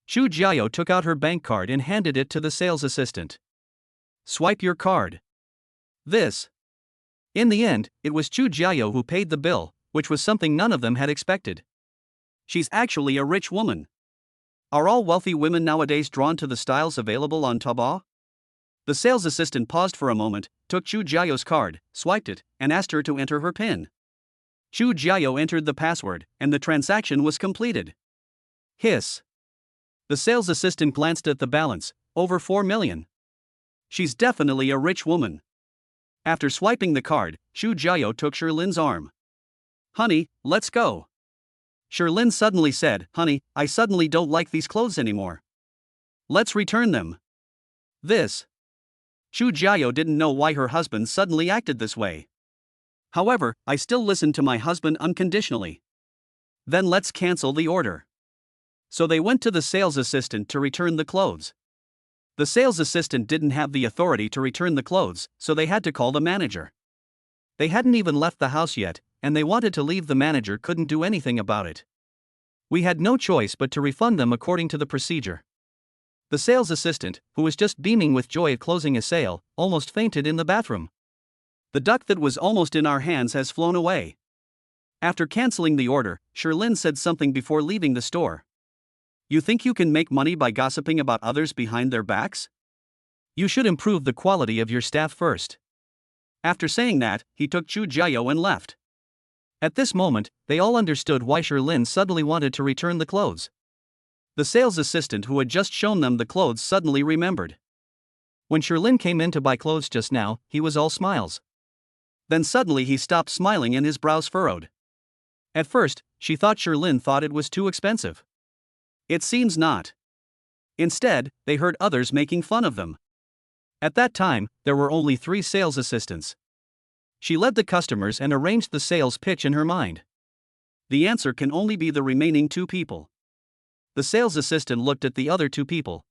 Chu Jiao took out her bank card and handed it to the sales assistant. Swipe your card. This. In the end, it was Chu Jiao who paid the bill, which was something none of them had expected. She's actually a rich woman. Are all wealthy women nowadays drawn to the styles available on Taobao? The sales assistant paused for a moment, took Chu Jiao's card, swiped it, and asked her to enter her PIN. Chu Jiao entered the password, and the transaction was completed. Hiss. The sales assistant glanced at the balance, over 4 million. She's definitely a rich woman. After swiping the card, Chu Jiao took Sherlin's arm. Honey, let's go. Sherlin suddenly said, Honey, I suddenly don't like these clothes anymore. Let's return them. This. Chu Jiao didn't know why her husband suddenly acted this way. However, I still listen to my husband unconditionally. Then let's cancel the order. So they went to the sales assistant to return the clothes. The sales assistant didn't have the authority to return the clothes, so they had to call the manager. They hadn't even left the house yet, and they wanted to leave. The manager couldn't do anything about it. We had no choice but to refund them according to the procedure. The sales assistant, who was just beaming with joy at closing a sale, almost fainted in the bathroom. The duck that was almost in our hands has flown away. After canceling the order, Sherlyn said something before leaving the store. You think you can make money by gossiping about others behind their backs? You should improve the quality of your staff first. After saying that, he took Chu Jiao and left. At this moment, they all understood why Sherlyn suddenly wanted to return the clothes. The sales assistant who had just shown them the clothes suddenly remembered. When Sherlyn came in to buy clothes just now, he was all smiles. Then suddenly he stopped smiling and his brows furrowed. At first, she thought Sherlyn thought it was too expensive. It seems not. Instead, they heard others making fun of them. At that time, there were only 3 sales assistants. She led the customers and arranged the sales pitch in her mind. The answer can only be the remaining 2 people. The sales assistant looked at the other 2 people.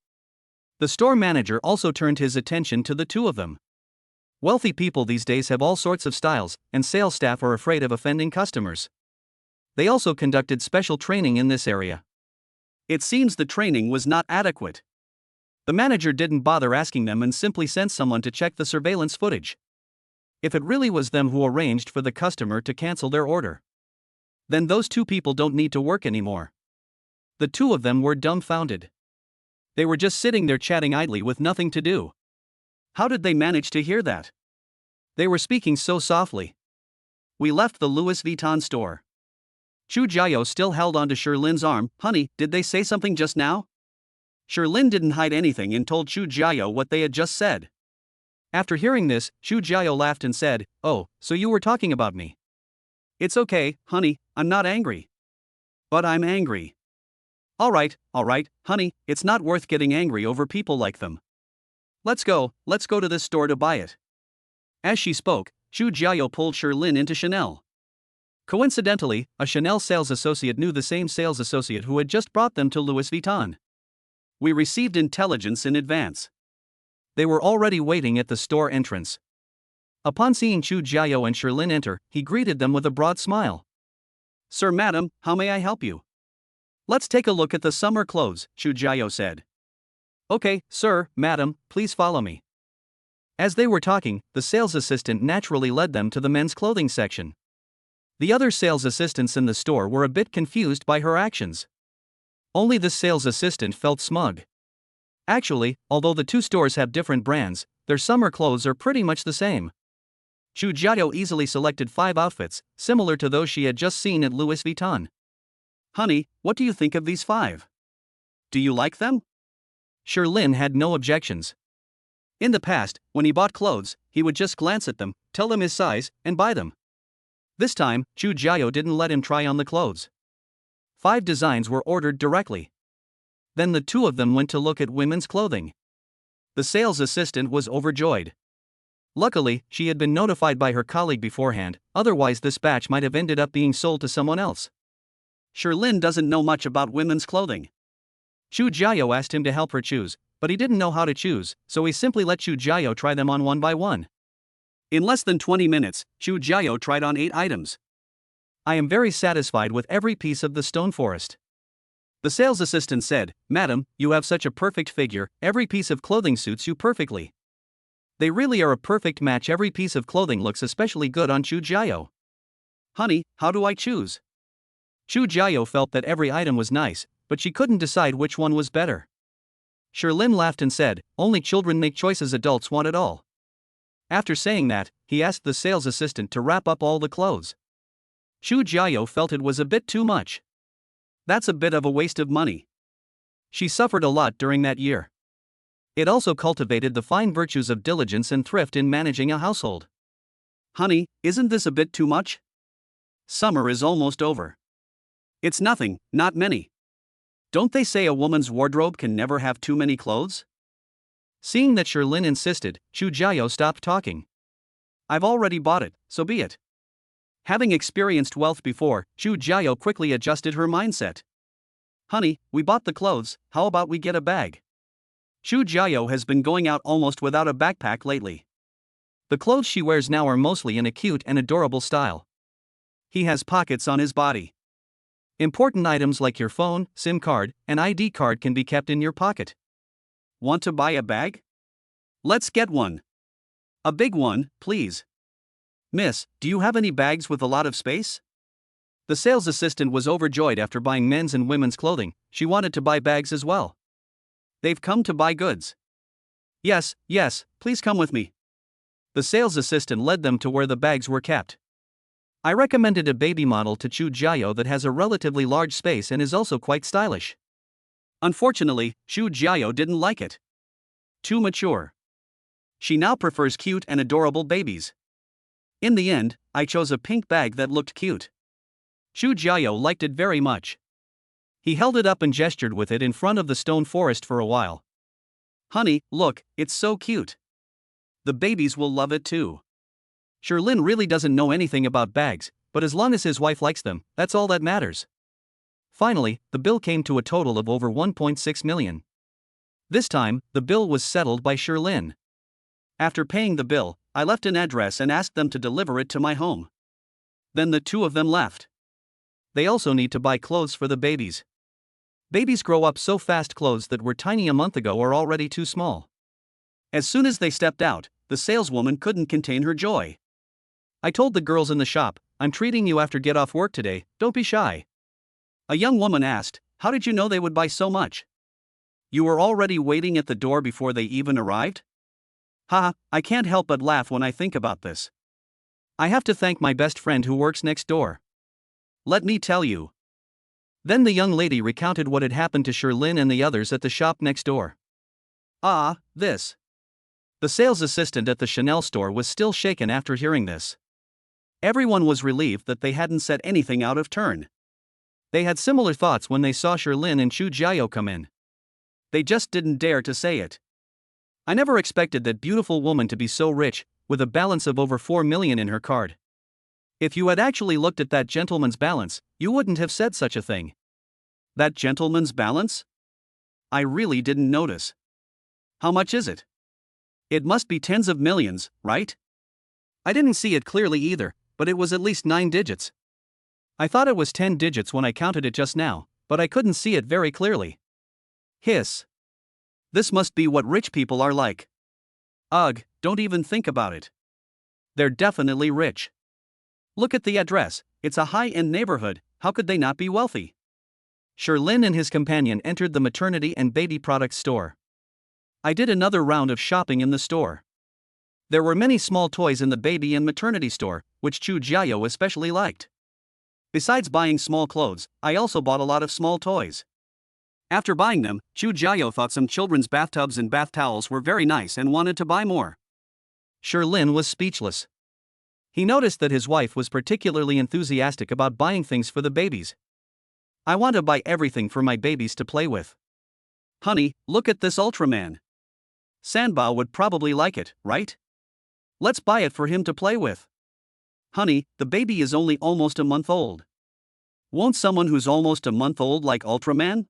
The store manager also turned his attention to the 2 of them. Wealthy people these days have all sorts of styles, and sales staff are afraid of offending customers. They also conducted special training in this area. It seems the training was not adequate. The manager didn't bother asking them and simply sent someone to check the surveillance footage. If it really was them who arranged for the customer to cancel their order, then those 2 people don't need to work anymore. The 2 of them were dumbfounded. They were just sitting there chatting idly with nothing to do. How did they manage to hear that? They were speaking so softly. We left the Louis Vuitton store. Chu Jiao still held onto Sherlyn's arm. Honey, did they say something just now? Sherlyn didn't hide anything and told Chu Jiao what they had just said. After hearing this, Chu Jiao laughed and said, "Oh, so you were talking about me." It's okay, honey, I'm not angry. But I'm angry. Alright, honey, it's not worth getting angry over people like them. Let's go to this store to buy it. As she spoke, Chu Jiao pulled Sherlyn into Chanel. Coincidentally, a Chanel sales associate knew the same sales associate who had just brought them to Louis Vuitton. We received intelligence in advance. They were already waiting at the store entrance. Upon seeing Chu Jiao and Sherlyn enter, he greeted them with a broad smile. Sir, madam, how may I help you? Let's take a look at the summer clothes, Chu Jiao said. Okay, sir, madam, please follow me. As they were talking, the sales assistant naturally led them to the men's clothing section. The other sales assistants in the store were a bit confused by her actions. Only the sales assistant felt smug. Actually, although the 2 stores have different brands, their summer clothes are pretty much the same. Chu Jiao easily selected 5 outfits, similar to those she had just seen at Louis Vuitton. Honey, what do you think of these 5? Do you like them? Sherlyn had no objections. In the past, when he bought clothes, he would just glance at them, tell them his size, and buy them. This time, Chu Jiao didn't let him try on the clothes. 5 designs were ordered directly. Then the 2 of them went to look at women's clothing. The sales assistant was overjoyed. Luckily, she had been notified by her colleague beforehand, otherwise this batch might have ended up being sold to someone else. Sherlyn doesn't know much about women's clothing. Chu Jiao asked him to help her choose, but he didn't know how to choose, so he simply let Chu Jiao try them on one by one. In less than 20 minutes, Chu Jiao tried on 8 items. I am very satisfied with every piece of the stone forest. The sales assistant said, Madam, you have such a perfect figure, every piece of clothing suits you perfectly. They really are a perfect match. Every piece of clothing looks especially good on Chu Jiao. Honey, how do I choose? Chu Jiao felt that every item was nice, but she couldn't decide which one was better. Sherlyn laughed and said, Only children make choices, adults want it all. After saying that, he asked the sales assistant to wrap up all the clothes. Chu Jiao felt it was a bit too much. That's a bit of a waste of money. She suffered a lot during that year. It also cultivated the fine virtues of diligence and thrift in managing a household. Honey, isn't this a bit too much? Summer is almost over. It's nothing, not many. Don't they say a woman's wardrobe can never have too many clothes? Seeing that Sherlyn insisted, Chu Jiao stopped talking. I've already bought it, so be it. Having experienced wealth before, Chu Jiao quickly adjusted her mindset. Honey, we bought the clothes, how about we get a bag? Chu Jiao has been going out almost without a backpack lately. The clothes she wears now are mostly in a cute and adorable style. He has pockets on his body. Important items like your phone, SIM card, and ID card can be kept in your pocket. Want to buy a bag? Let's get one. A big one, please. Miss, do you have any bags with a lot of space? The sales assistant was overjoyed after buying men's and women's clothing. She wanted to buy bags as well. They've come to buy goods. Yes, please come with me. The sales assistant led them to where the bags were kept. I recommended a baby model to Chu Jiao that has a relatively large space and is also quite stylish. Unfortunately, Chu Jiao didn't like it. Too mature. She now prefers cute and adorable babies. In the end, I chose a pink bag that looked cute. Chu Jiao liked it very much. He held it up and gestured with it in front of the stone forest for a while. Honey, look, it's so cute. The babies will love it too. Sherlin really doesn't know anything about bags, but as long as his wife likes them, that's all that matters. Finally, the bill came to a total of over 1.6 million. This time, the bill was settled by Sherlin. After paying the bill, I left an address and asked them to deliver it to my home. Then the two of them left. They also need to buy clothes for the babies. Babies grow up so fast, clothes that were tiny a month ago are already too small. As soon as they stepped out, the saleswoman couldn't contain her joy. I told the girls in the shop, I'm treating you after get off work today, don't be shy. A young woman asked, how did you know they would buy so much? You were already waiting at the door before they even arrived? Haha, I can't help but laugh when I think about this. I have to thank my best friend who works next door. Let me tell you. Then the young lady recounted what had happened to Sherlin and the others at the shop next door. This. The sales assistant at the Chanel store was still shaken after hearing this. Everyone was relieved that they hadn't said anything out of turn. They had similar thoughts when they saw Sherlin and Chu Jiao come in. They just didn't dare to say it. I never expected that beautiful woman to be so rich, with a balance of over 4 million in her card. If you had actually looked at that gentleman's balance, you wouldn't have said such a thing. That gentleman's balance? I really didn't notice. How much is it? It must be tens of millions, right? I didn't see it clearly either, but it was at least 9 digits. I thought it was 10 digits when I counted it just now, but I couldn't see it very clearly. Hiss. This must be what rich people are like. Ugh, don't even think about it. They're definitely rich. Look at the address, it's a high-end neighborhood, how could they not be wealthy? Sherlin and his companion entered the maternity and baby products store. I did another round of shopping in the store. There were many small toys in the baby and maternity store, which Chu Jiao especially liked. Besides buying small clothes, I also bought a lot of small toys. After buying them, Chu Jiao thought some children's bathtubs and bath towels were very nice and wanted to buy more. Sherlin was speechless. He noticed that his wife was particularly enthusiastic about buying things for the babies. I want to buy everything for my babies to play with. Honey, look at this Ultraman. Sanbao would probably like it, right? Let's buy it for him to play with. Honey, the baby is only almost a month old. Won't someone who's almost a month old like Ultraman?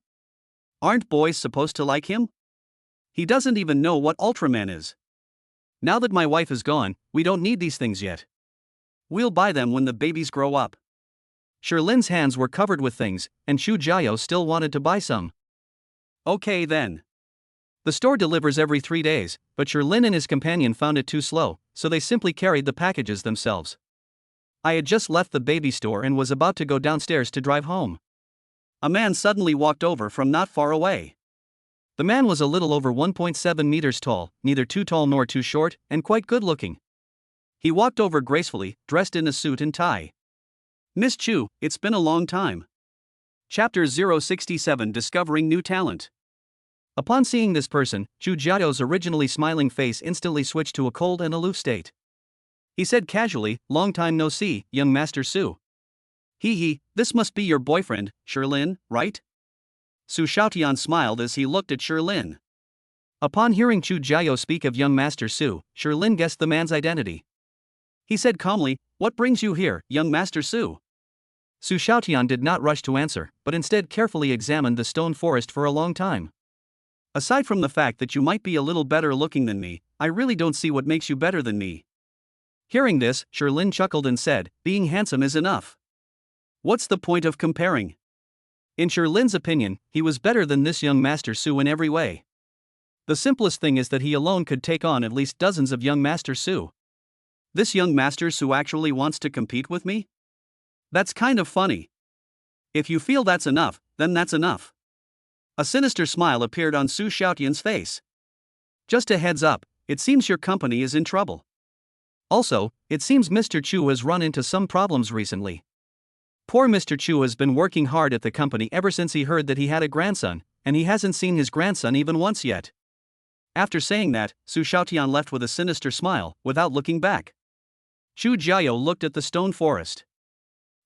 Aren't boys supposed to like him? He doesn't even know what Ultraman is. Now that my wife is gone, we don't need these things yet. We'll buy them when the babies grow up. Sherlin's hands were covered with things, and Chu Jiao still wanted to buy some. Okay then. The store delivers every 3 days, but Sherlin and his companion found it too slow, so they simply carried the packages themselves. I had just left the baby store and was about to go downstairs to drive home. A man suddenly walked over from not far away. The man was a little over 1.7 meters tall, neither too tall nor too short, and quite good looking. He walked over gracefully, dressed in a suit and tie. Miss Chu, it's been a long time. Chapter 067 Discovering New Talent. Upon seeing this person, Chu Jiao's originally smiling face instantly switched to a cold and aloof state. He said casually, long time no see, young Master Su. Hee, this must be your boyfriend, Sherlin, right? Su Shaotian smiled as he looked at Sherlin. Upon hearing Chu Jiao speak of young Master Su, Sherlin guessed the man's identity. He said calmly, what brings you here, young Master Su? Su Shaotian did not rush to answer, but instead carefully examined the stone forest for a long time. Aside from the fact that you might be a little better looking than me, I really don't see what makes you better than me. Hearing this, Sherlin chuckled and said, being handsome is enough. What's the point of comparing? In Sherlin's opinion, he was better than this young Master Su in every way. The simplest thing is that he alone could take on at least dozens of young Master Su. This young Master Su actually wants to compete with me? That's kind of funny. If you feel that's enough, then that's enough. A sinister smile appeared on Su Xiaotian's face. Just a heads up, it seems your company is in trouble. Also, it seems Mr. Chu has run into some problems recently. Poor Mr. Chu has been working hard at the company ever since he heard that he had a grandson, and he hasn't seen his grandson even once yet. After saying that, Su Xiaotian left with a sinister smile, without looking back. Chu Jiao looked at the stone forest.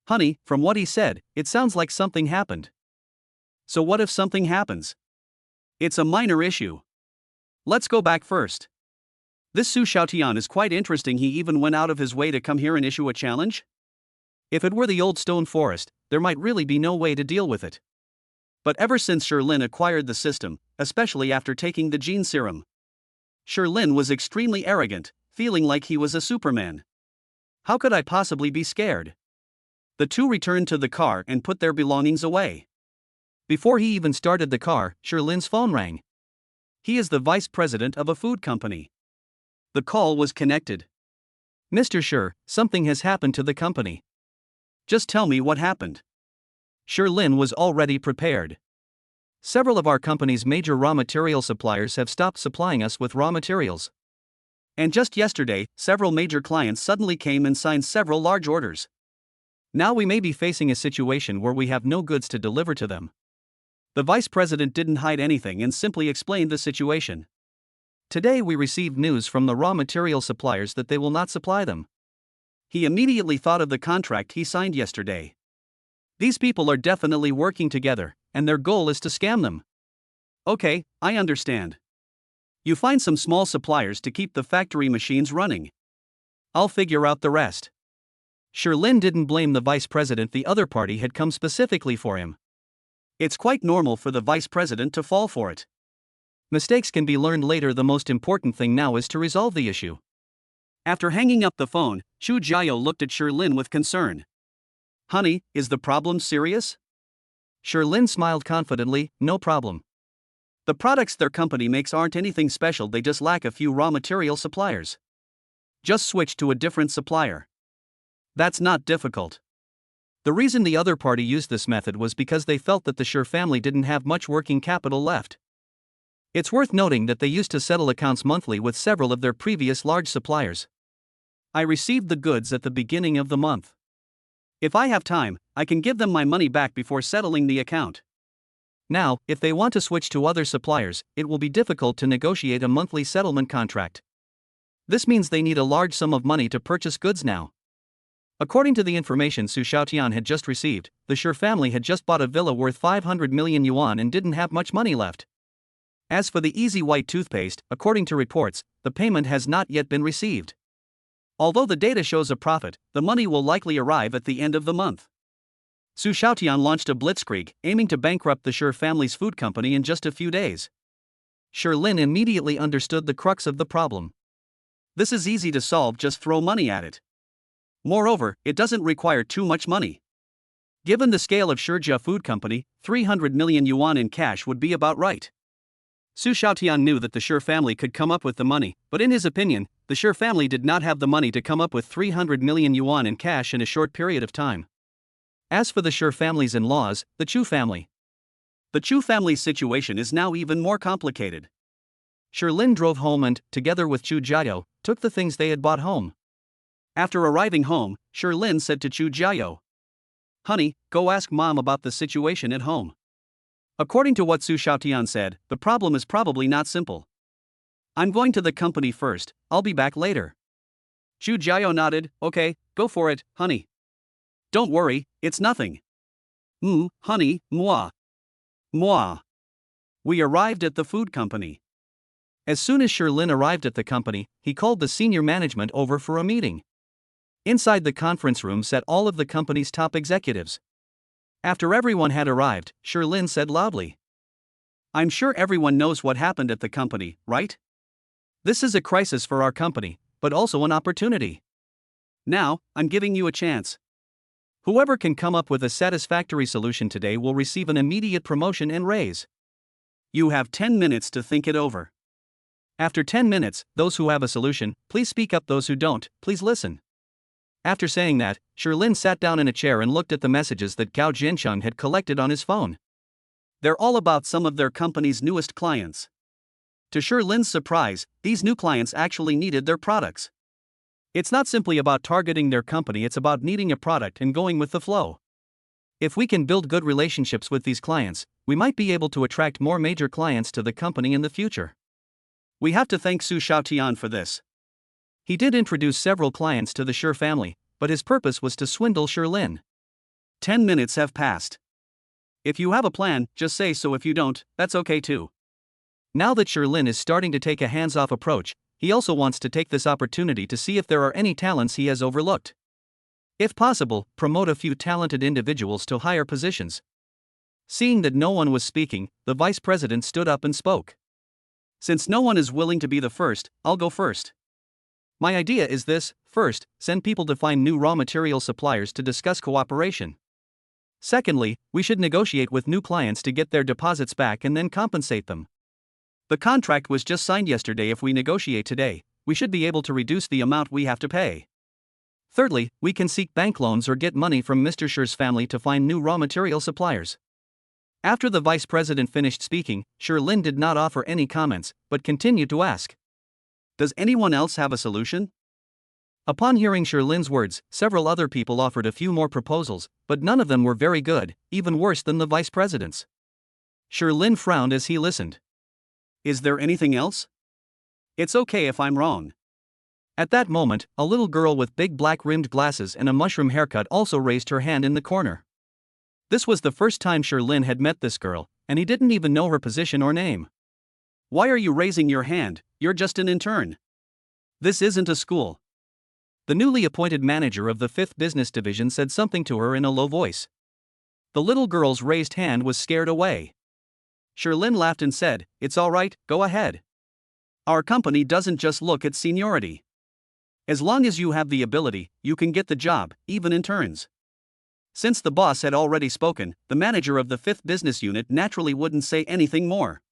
Honey, from what he said, it sounds like something happened. So what if something happens? It's a minor issue. Let's go back first. This Su Xiaotian is quite interesting. He even went out of his way to come here and issue a challenge? If it were the old stone forest, there might really be no way to deal with it. But ever since Shirlin acquired the system, especially after taking the gene serum, Shirlin was extremely arrogant, feeling like he was a Superman. How could I possibly be scared? The two returned to the car and put their belongings away. Before he even started the car, Shirlin's phone rang. He is the vice president of a food company. The call was connected. Mr. Shir, something has happened to the company. Just tell me what happened. Shirlin was already prepared. Several of our company's major raw material suppliers have stopped supplying us with raw materials. And just yesterday, several major clients suddenly came and signed several large orders. Now we may be facing a situation where we have no goods to deliver to them. The vice president didn't hide anything and simply explained the situation. Today we received news from the raw material suppliers that they will not supply them. He immediately thought of the contract he signed yesterday. These people are definitely working together, and their goal is to scam them. Okay, I understand. You find some small suppliers to keep the factory machines running. I'll figure out the rest. Shirlin didn't blame the vice president. The other party had come specifically for him. It's quite normal for the vice president to fall for it. Mistakes can be learned later. The most important thing now is to resolve the issue. After hanging up the phone, Chu Jiao looked at Shirlin with concern. Honey, is the problem serious? Shirlin smiled confidently, no problem. The products their company makes aren't anything special, they just lack a few raw material suppliers. Just switch to a different supplier. That's not difficult. The reason the other party used this method was because they felt that the Shir family didn't have much working capital left. It's worth noting that they used to settle accounts monthly with several of their previous large suppliers. I received the goods at the beginning of the month. If I have time, I can give them my money back before settling the account. Now, if they want to switch to other suppliers, it will be difficult to negotiate a monthly settlement contract. This means they need a large sum of money to purchase goods now. According to the information Su Xiaotian had just received, the Shir family had just bought a villa worth 500 million yuan and didn't have much money left. As for the Easy White toothpaste, according to reports, the payment has not yet been received. Although the data shows a profit, the money will likely arrive at the end of the month. Su Xiaotian launched a blitzkrieg, aiming to bankrupt the Shir family's food company in just a few days. Shirlin immediately understood the crux of the problem. This is easy to solve, just throw money at it. Moreover, it doesn't require too much money. Given the scale of Shirjia Food Company, 300 million yuan in cash would be about right. Su Xiaotian knew that the Shir family could come up with the money, but in his opinion, the Shir family did not have the money to come up with 300 million yuan in cash in a short period of time. As for the Shir family's in-laws, the Chu family. The Chu family's situation is now even more complicated. Shirlin drove home and, together with Chu Jiao, took the things they had bought home. After arriving home, Shirlin said to Chu Jiao, "Honey, go ask mom about the situation at home." According to what Su Xiaotian said, the problem is probably not simple. "I'm going to the company first, I'll be back later." Chu Jiao nodded, "Okay, go for it, honey. Don't worry, it's nothing." Honey, moi. Moi. We arrived at the food company. As soon as Shirlin arrived at the company, he called the senior management over for a meeting. Inside the conference room sat all of the company's top executives. After everyone had arrived, Shirlin said loudly, "I'm sure everyone knows what happened at the company, right? This is a crisis for our company, but also an opportunity. Now, I'm giving you a chance. Whoever can come up with a satisfactory solution today will receive an immediate promotion and raise. You have 10 minutes to think it over. After 10 minutes, those who have a solution, please speak up. Those who don't, please listen. After saying that, Sherlin sat down in a chair and looked at the messages that Gao Jiancheng had collected on his phone. They're all about some of their company's newest clients. To Sherlin's surprise, these new clients actually needed their products. It's not simply about targeting their company, it's about needing a product and going with the flow. If we can build good relationships with these clients, we might be able to attract more major clients to the company in the future. We have to thank Su Xiaotian for this. He did introduce several clients to the Sher family, but his purpose was to swindle Sherlin. 10 minutes have passed. If you have a plan, just say so. If you don't, that's okay too. Now that Sherlin is starting to take a hands-off approach, he also wants to take this opportunity to see if there are any talents he has overlooked. If possible, promote a few talented individuals to higher positions. Seeing that no one was speaking, the vice president stood up and spoke. Since no one is willing to be the first, I'll go first. My idea is this: first, send people to find new raw material suppliers to discuss cooperation. Secondly, we should negotiate with new clients to get their deposits back and then compensate them. The contract was just signed yesterday. If we negotiate today, we should be able to reduce the amount we have to pay. Thirdly, we can seek bank loans or get money from Mr. Sher's family to find new raw material suppliers. After the vice president finished speaking, Sherlin did not offer any comments, but continued to ask, "Does anyone else have a solution?" Upon hearing Sherlin's words, several other people offered a few more proposals, but none of them were very good, even worse than the vice president's. Sherlin frowned as he listened. Is there anything else? It's okay if I'm wrong. At that moment, a little girl with big black-rimmed glasses and a mushroom haircut also raised her hand in the corner. This was the first time Sherlin had met this girl, and he didn't even know her position or name. Why are you raising your hand? You're just an intern. This isn't a school. The newly appointed manager of the 5th Business Division said something to her in a low voice. The little girl's raised hand was scared away. Sherlin laughed and said, "It's all right, go ahead. Our company doesn't just look at seniority. As long as you have the ability, you can get the job, even interns." Since the boss had already spoken, the manager of the 5th Business Unit naturally wouldn't say anything more.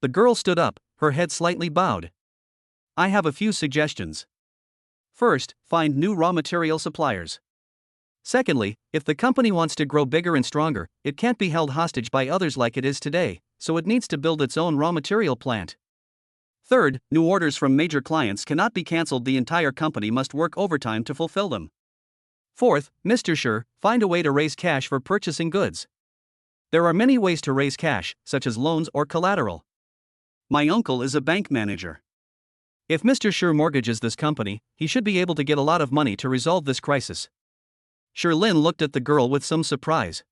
The girl stood up, her head slightly bowed. I have a few suggestions. First, find new raw material suppliers. Secondly, if the company wants to grow bigger and stronger, it can't be held hostage by others like it is today, so it needs to build its own raw material plant. Third, new orders from major clients cannot be cancelled. The entire company must work overtime to fulfill them. Fourth, Mr. Sher, find a way to raise cash for purchasing goods. There are many ways to raise cash, such as loans or collateral. My uncle is a bank manager. If Mr. Sher mortgages this company, he should be able to get a lot of money to resolve this crisis. Sherlin looked at the girl with some surprise.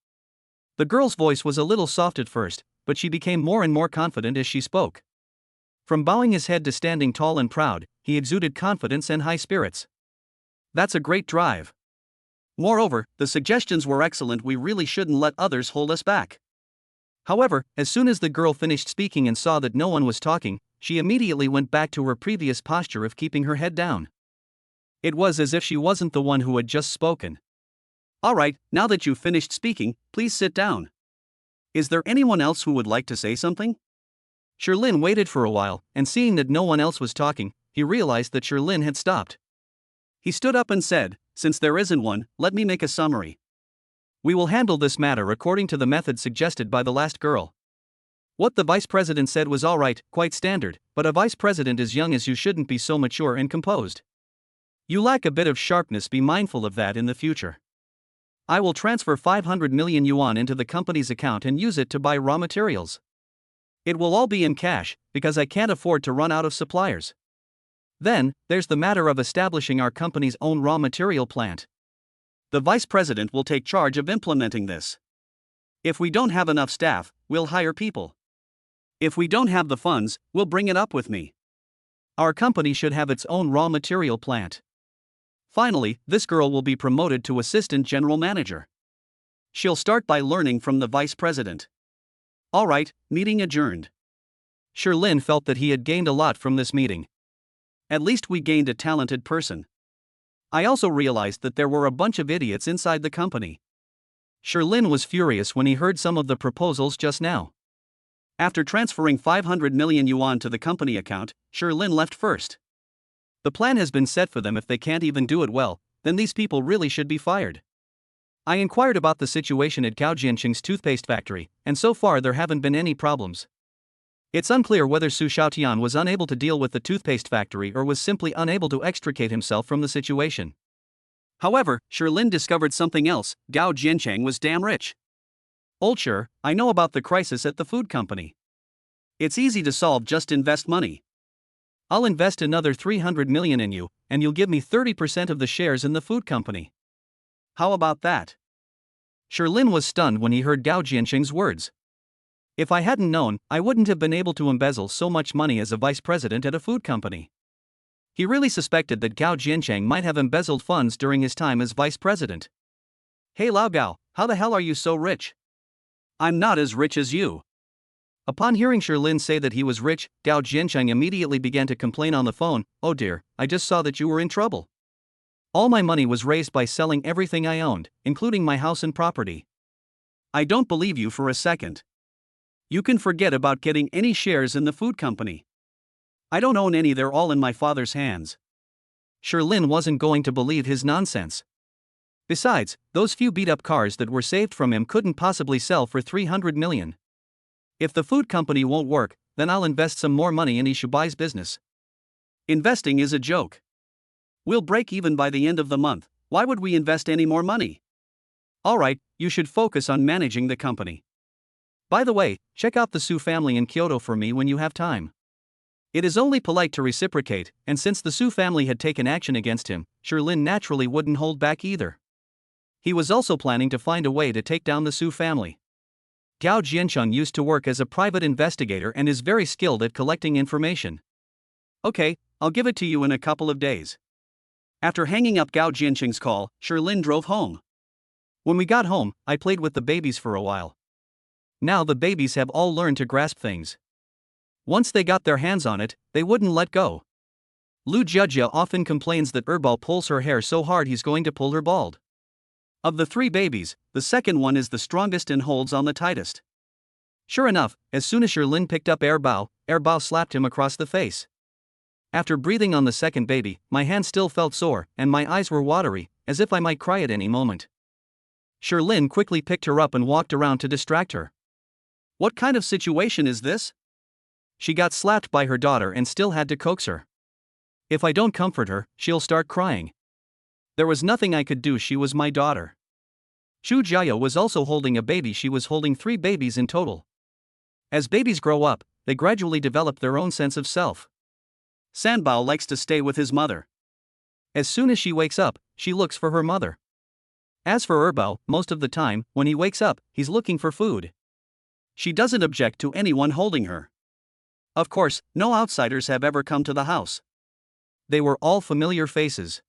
The girl's voice was a little soft at first, but she became more and more confident as she spoke. From bowing his head to standing tall and proud, he exuded confidence and high spirits. That's a great drive. Moreover, the suggestions were excellent. We really shouldn't let others hold us back. However, as soon as the girl finished speaking and saw that no one was talking, she immediately went back to her previous posture of keeping her head down. It was as if she wasn't the one who had just spoken. All right, now that you've finished speaking, please sit down. Is there anyone else who would like to say something? Sherlin waited for a while, and seeing that no one else was talking, he realized that Sherlin had stopped. He stood up and said, "Since there isn't one, let me make a summary. We will handle this matter according to the method suggested by the last girl." What the vice president said was all right, quite standard, but a vice president as young as you shouldn't be so mature and composed. You lack a bit of sharpness. Be mindful of that in the future. I will transfer 500 million yuan into the company's account and use it to buy raw materials. It will all be in cash, because I can't afford to run out of suppliers. Then, there's the matter of establishing our company's own raw material plant. The vice president will take charge of implementing this. If we don't have enough staff, we'll hire people. If we don't have the funds, we'll bring it up with me. Our company should have its own raw material plant. Finally, this girl will be promoted to assistant general manager. She'll start by learning from the vice president. All right, meeting adjourned. Sherlin felt that he had gained a lot from this meeting. At least we gained a talented person. I also realized that there were a bunch of idiots inside the company. Sherlin was furious when he heard some of the proposals just now. After transferring 500 million yuan to the company account, Lin left first. The plan has been set for them. If they can't even do it well, then these people really should be fired. I inquired about the situation at Gao Jianqing's toothpaste factory, and so far there haven't been any problems. It's unclear whether Su Xiaotian was unable to deal with the toothpaste factory or was simply unable to extricate himself from the situation. However, Lin discovered something else: Gao Jianqing was damn rich. Old Sure, I know about the crisis at the food company. It's easy to solve, just invest money. I'll invest another 300 million in you, and you'll give me 30% of the shares in the food company. How about that? Lin was stunned when he heard Gao Jianqing's words. If I hadn't known, I wouldn't have been able to embezzle so much money as a vice president at a food company. He really suspected that Gao Jianqing might have embezzled funds during his time as vice president. Hey Lao Gao, how the hell are you so rich? I'm not as rich as you. Upon hearing Lin say that he was rich, Gao Jianqing immediately began to complain on the phone. Oh dear, I just saw that you were in trouble. All my money was raised by selling everything I owned, including my house and property. I don't believe you for a second. You can forget about getting any shares in the food company. I don't own any, they're all in my father's hands. Lin wasn't going to believe his nonsense. Besides, those few beat-up cars that were saved from him couldn't possibly sell for 300 million. If the food company won't work, then I'll invest some more money in Yishubai's business. Investing is a joke. We'll break even by the end of the month. Why would we invest any more money? Alright, you should focus on managing the company. By the way, check out the Su family in Kyoto for me when you have time. It is only polite to reciprocate, and since the Su family had taken action against him, Lin naturally wouldn't hold back either. He was also planning to find a way to take down the Su family. Gao Jianqing used to work as a private investigator and is very skilled at collecting information. Okay, I'll give it to you in a couple of days. After hanging up Gao Jianqing's call, Lin drove home. When we got home, I played with the babies for a while. Now the babies have all learned to grasp things. Once they got their hands on it, they wouldn't let go. Lu Jiajia often complains that Erbao pulls her hair so hard he's going to pull her bald. Of the three babies, the second one is the strongest and holds on the tightest. Sure enough, as soon as Lin picked up Erbao slapped him across the face. After breathing on the second baby, my hand still felt sore, and my eyes were watery, as if I might cry at any moment. Lin quickly picked her up and walked around to distract her. What kind of situation is this? She got slapped by her daughter and still had to coax her. If I don't comfort her, she'll start crying. There was nothing I could do, she was my daughter. Xu Jiao was also holding a baby. She was holding 3 babies in total. As babies grow up, they gradually develop their own sense of self. Sanbao likes to stay with his mother. As soon as she wakes up, she looks for her mother. As for Erbao, most of the time, when he wakes up, he's looking for food. She doesn't object to anyone holding her. Of course, no outsiders have ever come to the house. They were all familiar faces.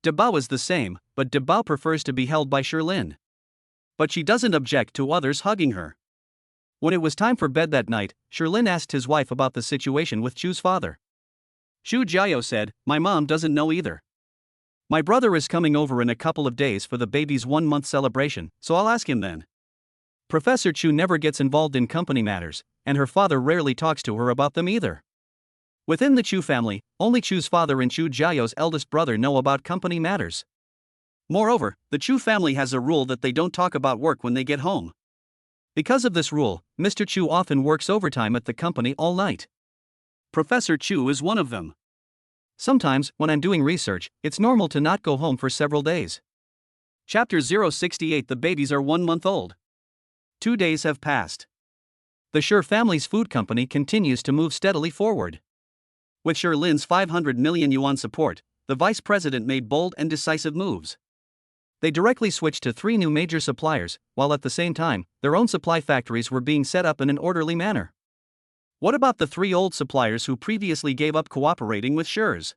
Debao is the same, but Debao prefers to be held by Lin. But she doesn't object to others hugging her. When it was time for bed that night, Lin asked his wife about the situation with Chu's father. Xu Jiao said, "My mom doesn't know either. My brother is coming over in a couple of days for the baby's 1-month celebration, so I'll ask him then." Professor Chu never gets involved in company matters, and her father rarely talks to her about them either. Within the Chu family, only Chu's father and Xu Jiao's eldest brother know about company matters. Moreover, the Chu family has a rule that they don't talk about work when they get home. Because of this rule, Mr. Chu often works overtime at the company all night. Professor Chu is one of them. Sometimes, when I'm doing research, it's normal to not go home for several days. Chapter 068. The babies are 1 month old. 2 days have passed. The Sure family's food company continues to move steadily forward. With Lin's 500 million yuan support, the vice president made bold and decisive moves. They directly switched to 3 new major suppliers, while at the same time, their own supply factories were being set up in an orderly manner. What about the 3 old suppliers who previously gave up cooperating with Sure's?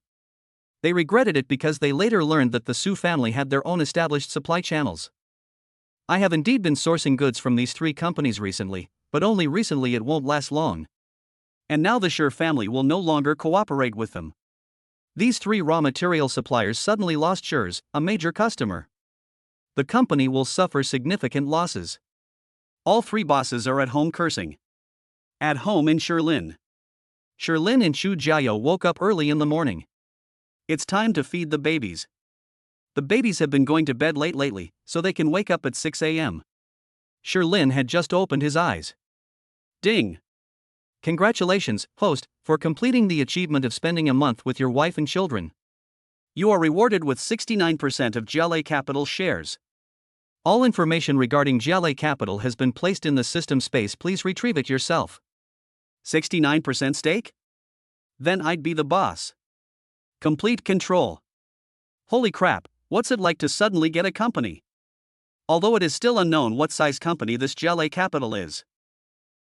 They regretted it because they later learned that the Su family had their own established supply channels. I have indeed been sourcing goods from these 3 companies recently, but only recently, it won't last long. And now the Sure family will no longer cooperate with them. These 3 raw material suppliers suddenly lost Sure's, a major customer. The company will suffer significant losses. All 3 bosses are at home cursing. At home in Sherlin. Sherlin and Chu Jiao woke up early in the morning. It's time to feed the babies. The babies have been going to bed late lately, so they can wake up at 6 a.m. Sherlin had just opened his eyes. Ding! Congratulations, host, for completing the achievement of spending a month with your wife and children. You are rewarded with 69% of GLA Capital shares. All information regarding GLA Capital has been placed in the system space. Please retrieve it yourself. 69% stake? Then I'd be the boss. Complete control. Holy crap, what's it like to suddenly get a company? Although it is still unknown what size company this GLA Capital is.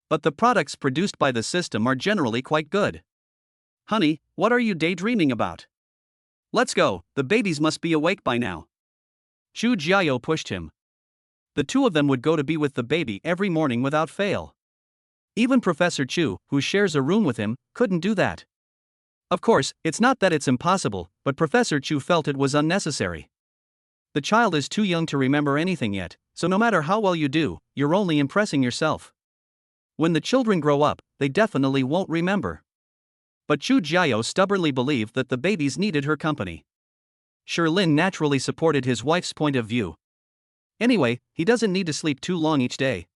But the products produced by the system are generally quite good. Honey, what are you daydreaming about? Let's go, the babies must be awake by now. Chu Jiao pushed him. The two of them would go to be with the baby every morning without fail. Even Professor Chu, who shares a room with him, couldn't do that. Of course, it's not that it's impossible, but Professor Chu felt it was unnecessary. The child is too young to remember anything yet, so no matter how well you do, you're only impressing yourself. When the children grow up, they definitely won't remember. But Chu Jiao stubbornly believed that the babies needed her company. Sherlin naturally supported his wife's point of view. Anyway, he doesn't need to sleep too long each day.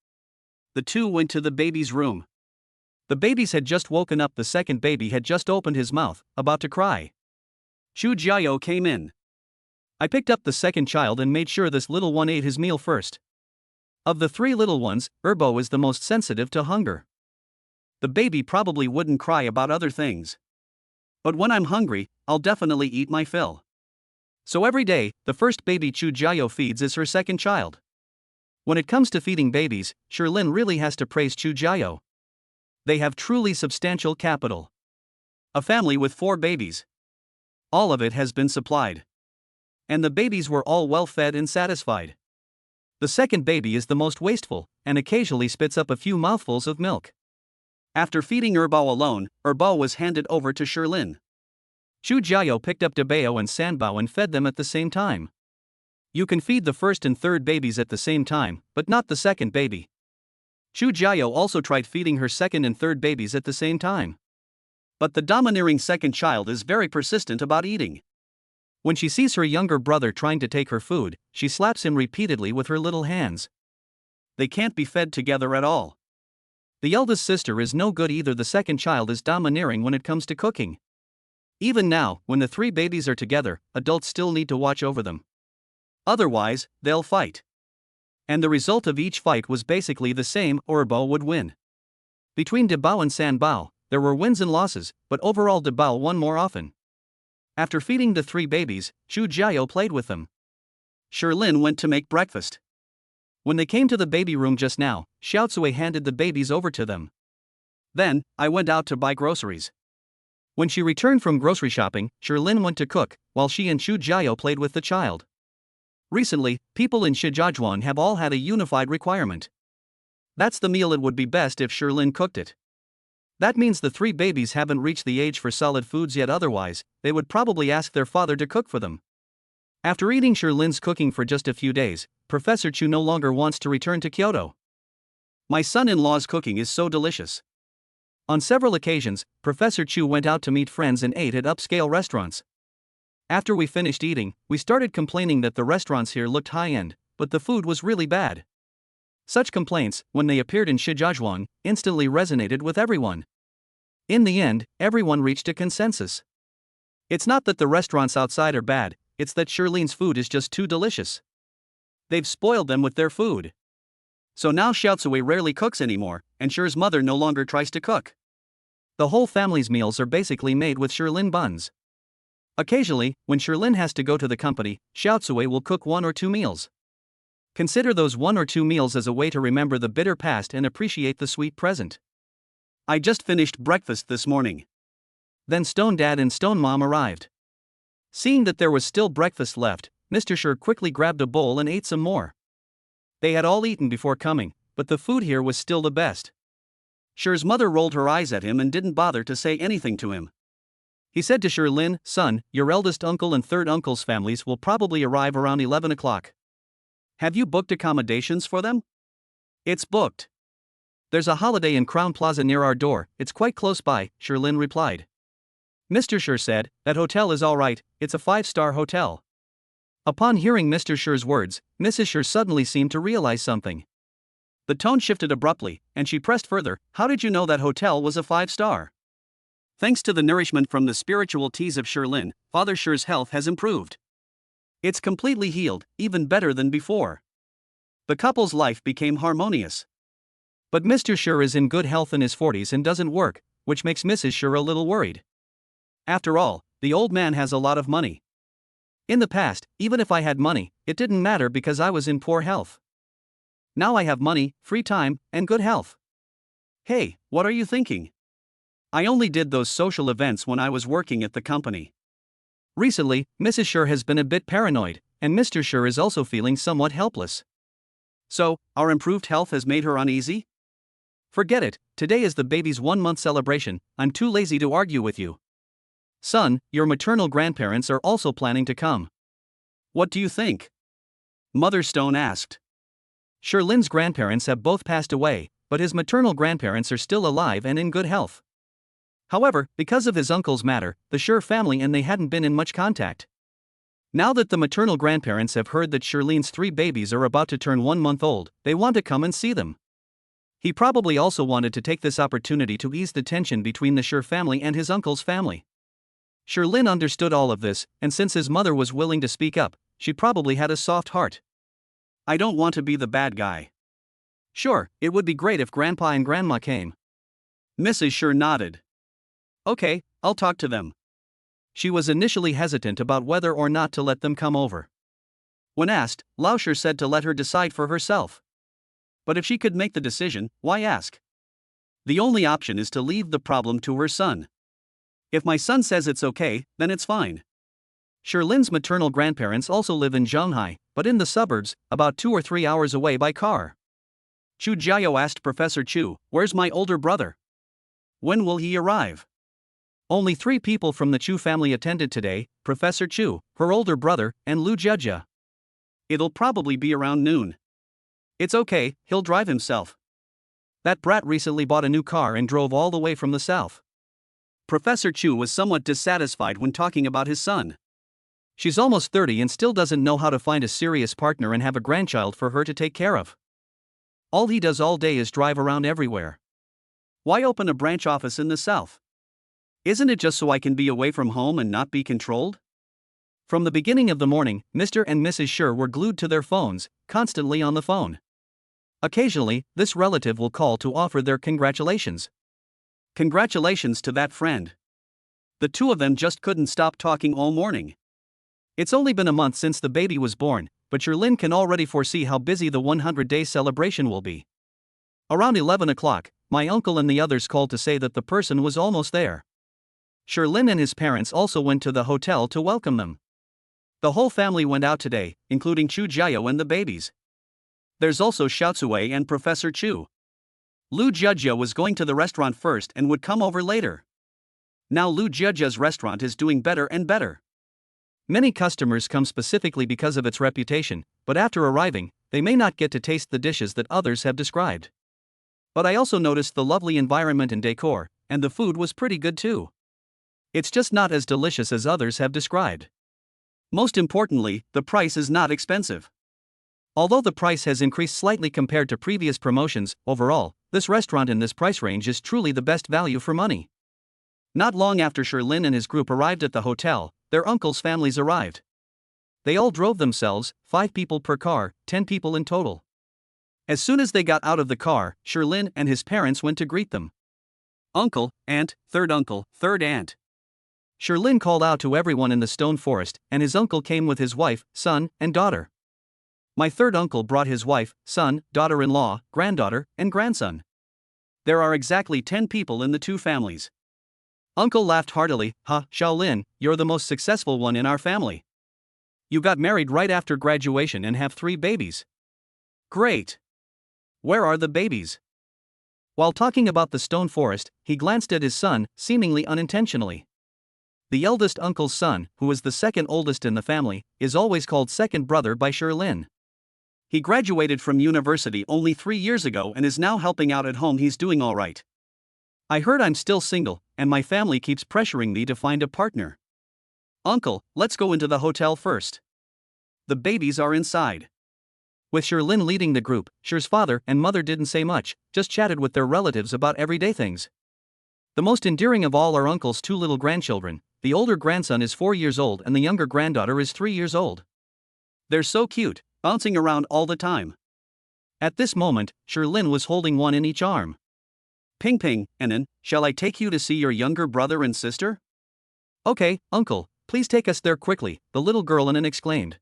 The two went to the baby's room. The babies had just woken up. The second baby had just opened his mouth, about to cry. Chu Jiao came in. I picked up the second child and made sure this little one ate his meal first. Of the three little ones, Erbo is the most sensitive to hunger. The baby probably wouldn't cry about other things. But when I'm hungry, I'll definitely eat my fill. So every day, the first baby Chu Jiao feeds is her second child. When it comes to feeding babies, Sherlin really has to praise Chu Jiao. They have truly substantial capital. A family with 4 babies. All of it has been supplied. And the babies were all well fed and satisfied. The second baby is the most wasteful, and occasionally spits up a few mouthfuls of milk. After feeding Erbo alone, Erbo was handed over to Sherlin. Chu Jiao picked up Debao and Sanbao and fed them at the same time. You can feed the first and third babies at the same time, but not the second baby. Chu Jiao also tried feeding her second and third babies at the same time. But the domineering second child is very persistent about eating. When she sees her younger brother trying to take her food, she slaps him repeatedly with her little hands. They can't be fed together at all. The eldest sister is no good either. The second child is domineering when it comes to cooking. Even now, when the 3 babies are together, adults still need to watch over them. Otherwise, they'll fight. And the result of each fight was basically the same: Erbo would win. Between Debao and Sanbao, there were wins and losses, but overall Debao won more often. After feeding the 3 babies, Chu Jiao played with them. Sherlin went to make breakfast. When they came to the baby room just now, Xiaocui handed the babies over to them. Then, I went out to buy groceries. When she returned from grocery shopping, Sherlin went to cook, while she and Chu Jiao played with the child. Recently, people in Shijiazhuang have all had a unified requirement. That's the meal. It would be best if Sherlin cooked it. That means the 3 babies haven't reached the age for solid foods yet, otherwise, they would probably ask their father to cook for them. After eating Sherlin's cooking for just a few days, Professor Chu no longer wants to return to Kyoto. My son-in-law's cooking is so delicious. On several occasions, Professor Chu went out to meet friends and ate at upscale restaurants. After we finished eating, we started complaining that the restaurants here looked high-end, but the food was really bad. Such complaints, when they appeared in Shijiazhuang, instantly resonated with everyone. In the end, everyone reached a consensus. It's not that the restaurants outside are bad, it's that Sherlin's food is just too delicious. They've spoiled them with their food. So now Xiaocui rarely cooks anymore, and Sher's mother no longer tries to cook. The whole family's meals are basically made with Sherlin buns. Occasionally, when Sherlin has to go to the company, Xiaocui will cook 1 or 2 meals. Consider those 1 or 2 meals as a way to remember the bitter past and appreciate the sweet present. I just finished breakfast this morning. Then Stone Dad and Stone Mom arrived. Seeing that there was still breakfast left, Mr. Sher quickly grabbed a bowl and ate some more. They had all eaten before coming, but the food here was still the best. Sher's mother rolled her eyes at him and didn't bother to say anything to him. He said to Sherlin, "Son, your eldest uncle and third uncle's families will probably arrive around 11 o'clock. Have you booked accommodations for them?" "It's booked." There's a Holiday Inn Crown Plaza near our door, it's quite close by, Sherlyn replied. Mr. Sher said, that hotel is alright, it's a 5-star hotel. Upon hearing Mr. Sher's words, Mrs. Sher suddenly seemed to realize something. The tone shifted abruptly, and she pressed further, how did you know that hotel was a 5-star? Thanks to the nourishment from the spiritual teas of Sherlyn, Father Sher's health has improved. It's completely healed, even better than before. The couple's life became harmonious. But Mr. Sher is in good health in his 40s and doesn't work, which makes Mrs. Sher a little worried. After all, the old man has a lot of money. In the past, even if I had money, it didn't matter because I was in poor health. Now I have money, free time, and good health. Hey, what are you thinking? I only did those social events when I was working at the company. Recently, Mrs. Sher has been a bit paranoid, and Mr. Sher is also feeling somewhat helpless. So, our improved health has made her uneasy? Forget it, today is the baby's 1-month celebration, I'm too lazy to argue with you. Son, your maternal grandparents are also planning to come. What do you think? Mother Stone asked. Sherlyn's grandparents have both passed away, but his maternal grandparents are still alive and in good health. However, because of his uncle's matter, the Sher family and they hadn't been in much contact. Now that the maternal grandparents have heard that Sherlyn's 3 babies are about to turn 1 month old, they want to come and see them. He probably also wanted to take this opportunity to ease the tension between the Sher family and his uncle's family. Sherlyn understood all of this, and since his mother was willing to speak up, she probably had a soft heart. I don't want to be the bad guy. Sure, it would be great if Grandpa and Grandma came. Mrs. Sher nodded. Okay, I'll talk to them. She was initially hesitant about whether or not to let them come over. When asked, Lauscher said to let her decide for herself. But if she could make the decision, why ask? The only option is to leave the problem to her son. If my son says it's okay, then it's fine. Sherlyn's maternal grandparents also live in Shanghai, but in the suburbs, about 2 or 3 hours away by car. Chu Jiao asked Professor Chu, where's my older brother? When will he arrive? Only 3 people from the Chu family attended today, Professor Chu, her older brother, and Lu Jia. It'll probably be around noon. It's okay, he'll drive himself. That brat recently bought a new car and drove all the way from the south. Professor Chu was somewhat dissatisfied when talking about his son. She's almost 30 and still doesn't know how to find a serious partner and have a grandchild for her to take care of. All he does all day is drive around everywhere. Why open a branch office in the south? Isn't it just so I can be away from home and not be controlled? From the beginning of the morning, Mr. and Mrs. Sher were glued to their phones, constantly on the phone. Occasionally, this relative will call to offer their congratulations. Congratulations to that friend. The 2 of them just couldn't stop talking all morning. It's only been a month since the baby was born, but Sherlyn can already foresee how busy the 100-day celebration will be. Around 11 o'clock, my uncle and the others called to say that the person was almost there. Sherlyn and his parents also went to the hotel to welcome them. The whole family went out today, including Chu Jiao and the babies. There's also Xiaotsui and Professor Chu. Lu Jia was going to the restaurant first and would come over later. Now Lu Jia's restaurant is doing better and better. Many customers come specifically because of its reputation, but after arriving, they may not get to taste the dishes that others have described. But I also noticed the lovely environment and decor, and the food was pretty good too. It's just not as delicious as others have described. Most importantly, the price is not expensive. Although the price has increased slightly compared to previous promotions, overall, this restaurant in this price range is truly the best value for money. Not long after Sherlyn and his group arrived at the hotel, their uncle's families arrived. They all drove themselves, 5 people per car, 10 people in total. As soon as they got out of the car, Sherlyn and his parents went to greet them. Uncle, aunt, third aunt. Sherlyn called out to everyone in the stone forest, and his uncle came with his wife, son, and daughter. My third uncle brought his wife, son, daughter-in-law, granddaughter, and grandson. There are exactly 10 people in the 2 families. Uncle laughed heartily, Shaolin, you're the most successful one in our family. You got married right after graduation and have 3 babies. Great. Where are the babies? While talking about the stone forest, he glanced at his son, seemingly unintentionally. The eldest uncle's son, who is the second oldest in the family, is always called second brother by Sherlyn. He graduated from university only 3 years ago and is now helping out at home. He's doing alright. I heard I'm still single, and my family keeps pressuring me to find a partner. Uncle, let's go into the hotel first. The babies are inside. With Sherlyn leading the group, Sher's father and mother didn't say much, just chatted with their relatives about everyday things. The most endearing of all are Uncle's 2 little grandchildren. The older grandson is 4 years old and the younger granddaughter is 3 years old. They're so cute, bouncing around all the time. At this moment, Sherlyn was holding one in each arm. Ping Ping, Anan, shall I take you to see your younger brother and sister? Okay, Uncle, please take us there quickly, the little girl Anan exclaimed.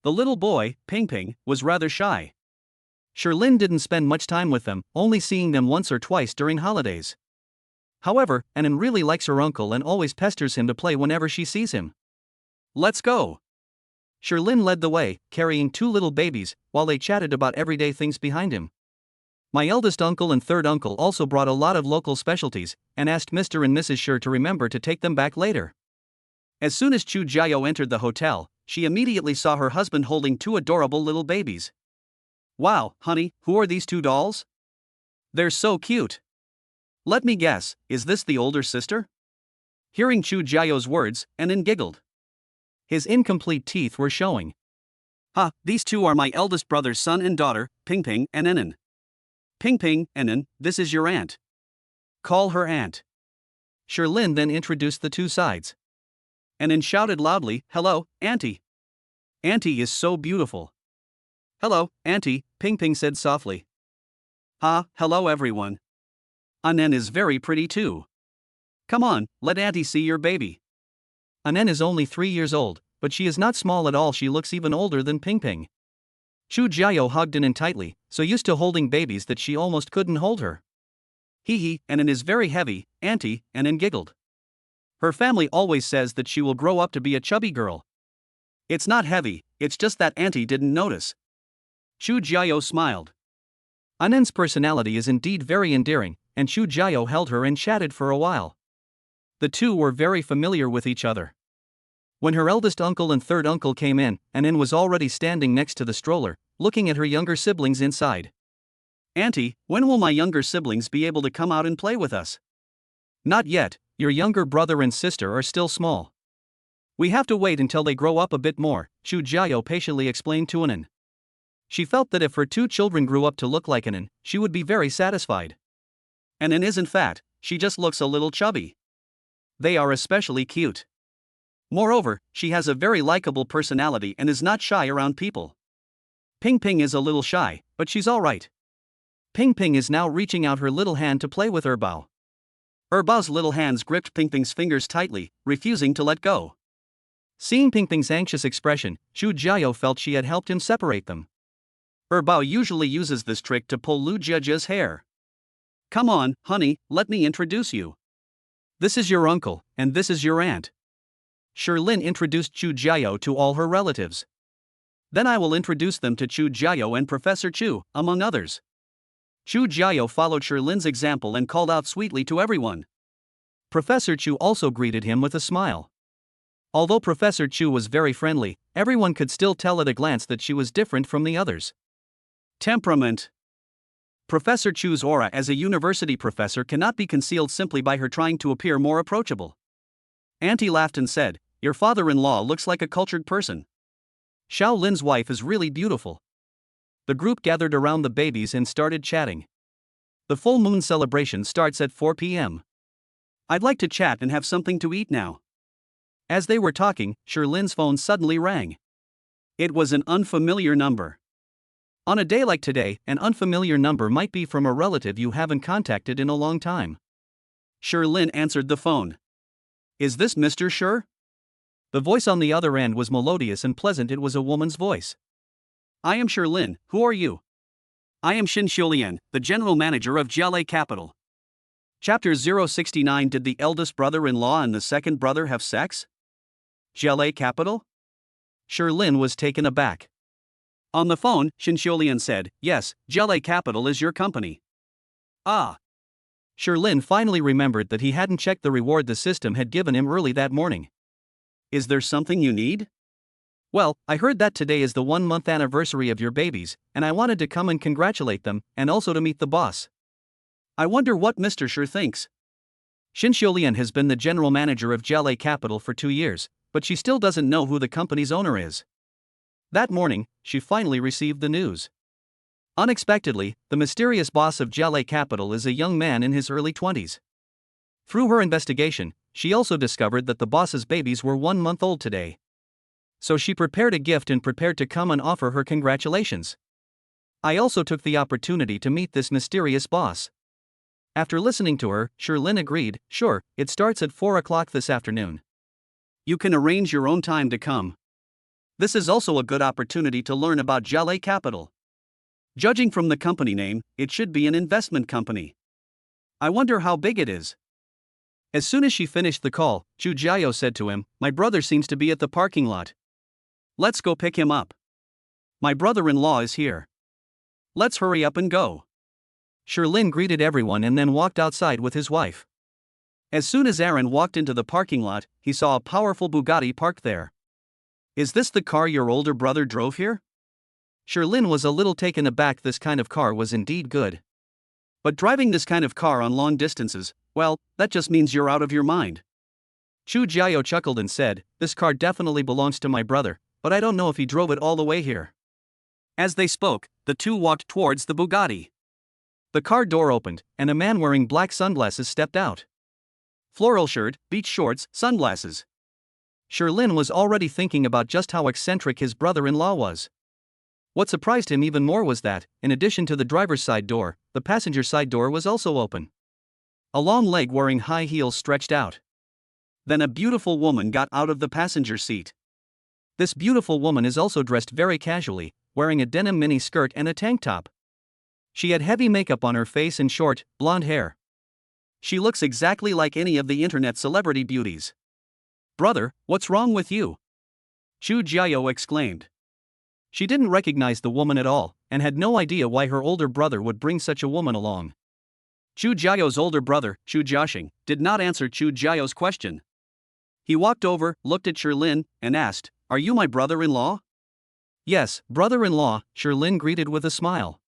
The little boy, Ping Ping, was rather shy. Sherlyn didn't spend much time with them, only seeing them once or twice during holidays. However, Anan really likes her uncle and always pesters him to play whenever she sees him. Let's go. Sherlyn led the way, carrying 2 little babies, while they chatted about everyday things behind him. My eldest uncle and third uncle also brought a lot of local specialties, and asked Mr. and Mrs. Sher to remember to take them back later. As soon as Chu Jiao entered the hotel, she immediately saw her husband holding 2 adorable little babies. Wow, honey, who are these 2 dolls? They're so cute. Let me guess, is this the older sister? Hearing Chu Jiao's words, Anan giggled. His incomplete teeth were showing. These 2 are my eldest brother's son and daughter, Ping Ping and Anan. Ping Ping, Anan, this is your aunt. Call her aunt. Sherlyn then introduced the 2 sides. Anan shouted loudly, hello, Auntie. Auntie is so beautiful. Hello, Auntie, Ping Ping said softly. Hello everyone. Anan is very pretty too. Come on, let Auntie see your baby. Anan is only 3 years old, but she is not small at all. She looks even older than Ping Ping. Chu Jiao hugged Anan tightly, so used to holding babies that she almost couldn't hold her. Hee, Anan is very heavy, Auntie, Anan giggled. Her family always says that she will grow up to be a chubby girl. It's not heavy, it's just that Auntie didn't notice. Chu Jiao smiled. Anan's personality is indeed very endearing, and Chu Jiao held her and chatted for a while. The 2 were very familiar with each other. When her eldest uncle and third uncle came in, Anan was already standing next to the stroller, looking at her younger siblings inside. Auntie, when will my younger siblings be able to come out and play with us? Not yet, your younger brother and sister are still small. We have to wait until they grow up a bit more, Chu Jiao patiently explained to Anan. She felt that if her 2 children grew up to look like Anan, she would be very satisfied. Anan isn't fat, she just looks a little chubby. They are especially cute. Moreover, she has a very likable personality and is not shy around people. Ping Ping is a little shy, but she's alright. Ping Ping is now reaching out her little hand to play with Erbao. Erbao's little hands gripped Ping Ping's fingers tightly, refusing to let go. Seeing Ping Ping's anxious expression, Chu Jiao felt she had helped him separate them. Erbao usually uses this trick to pull Lu Jiajia's hair. Come on, honey, let me introduce you. This is your uncle, and this is your aunt. Sherlyn introduced Chu Jiao to all her relatives. Then I will introduce them to Chu Jiao and Professor Chu, among others. Chu Jiao followed Sherlyn's example and called out sweetly to everyone. Professor Chu also greeted him with a smile. Although Professor Chu was very friendly, everyone could still tell at a glance that she was different from the others. Temperament. Professor Chu's aura as a university professor cannot be concealed simply by her trying to appear more approachable. Auntie laughed and said, your father-in-law looks like a cultured person. Xiao Lin's wife is really beautiful. The group gathered around the babies and started chatting. The full moon celebration starts at 4 p.m. I'd like to chat and have something to eat now. As they were talking, Sherlyn's phone suddenly rang. It was an unfamiliar number. On a day like today, an unfamiliar number might be from a relative you haven't contacted in a long time. Sherlyn answered the phone. Is this Mr. Sher? The voice on the other end was melodious and pleasant. It was a woman's voice. I am Sherlyn, who are you? I am Xin Xiulian, the general manager of Jialei Capital. Chapter 069. Did the eldest brother-in-law and the second brother have sex? Jialei Capital? Sherlyn was taken aback. On the phone, Xin Xiulian said, yes, Jialei Capital is your company. Ah. Sherlyn finally remembered that he hadn't checked the reward the system had given him early that morning. Is there something you need? Well, I heard that today is the 1-month anniversary of your babies, and I wanted to come and congratulate them, and also to meet the boss. I wonder what Mr. Sure thinks. Shin Xiulian has been the general manager of Jialei Capital for 2 years, but she still doesn't know who the company's owner is. That morning, she finally received the news. Unexpectedly, the mysterious boss of Jialei Capital is a young man in his early 20s. Through her investigation, she also discovered that the boss's babies were 1 month old today. So she prepared a gift and prepared to come and offer her congratulations. I also took the opportunity to meet this mysterious boss. After listening to her, Sherlin agreed, sure, it starts at 4 o'clock this afternoon. You can arrange your own time to come. This is also a good opportunity to learn about Jialei Capital. Judging from the company name, it should be an investment company. I wonder how big it is. As soon as she finished the call, Chu Jiao said to him, "My brother seems to be at the parking lot. Let's go pick him up. My brother-in-law is here. Let's hurry up and go." Sherlin greeted everyone and then walked outside with his wife. As soon as Aaron walked into the parking lot, he saw a powerful Bugatti parked there. "Is this the car your older brother drove here?" Sherlin was a little taken aback. This kind of car was indeed good. But driving this kind of car on long distances, well, that just means you're out of your mind. Chu Jiao chuckled and said, "This car definitely belongs to my brother, but I don't know if he drove it all the way here." As they spoke, the two walked towards the Bugatti. The car door opened, and a man wearing black sunglasses stepped out. Floral shirt, beach shorts, sunglasses. Sherlin was already thinking about just how eccentric his brother-in-law was. What surprised him even more was that, in addition to the driver's side door, the passenger side door was also open. A long leg wearing high heels stretched out. Then a beautiful woman got out of the passenger seat. This beautiful woman is also dressed very casually, wearing a denim mini skirt and a tank top. She had heavy makeup on her face and short, blonde hair. She looks exactly like any of the internet celebrity beauties. "Brother, what's wrong with you?" Chu Jiao exclaimed. She didn't recognize the woman at all, and had no idea why her older brother would bring such a woman along. Chu Jiao's older brother, Chu Jiaxing, did not answer Chu Jiao's question. He walked over, looked at Sherlin, and asked, "Are you my brother-in-law?" "Yes, brother-in-law," Sherlin greeted with a smile.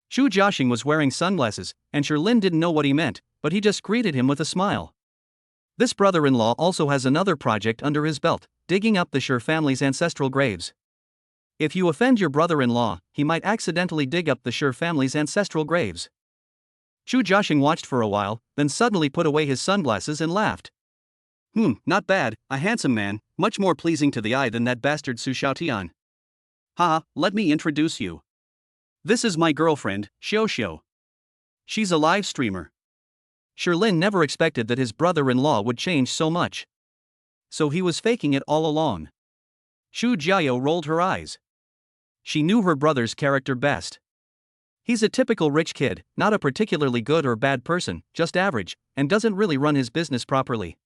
Chu Jiaxing was wearing sunglasses, and Sherlin didn't know what he meant, but he just greeted him with a smile. This brother-in-law also has another project under his belt, digging up the Sher family's ancestral graves. If you offend your brother-in-law, he might accidentally dig up the Sher family's ancestral graves. Chu Jiaxing watched for a while, then suddenly put away his sunglasses and laughed. Not bad, a handsome man, much more pleasing to the eye than that bastard Su Xiaotian. Haha, let me introduce you. This is my girlfriend, Xiao. She's a live streamer." Sherlin never expected that his brother-in-law would change so much. So he was faking it all along. Chu Jiao rolled her eyes. She knew her brother's character best. He's a typical rich kid, not a particularly good or bad person, just average, and doesn't really run his business properly.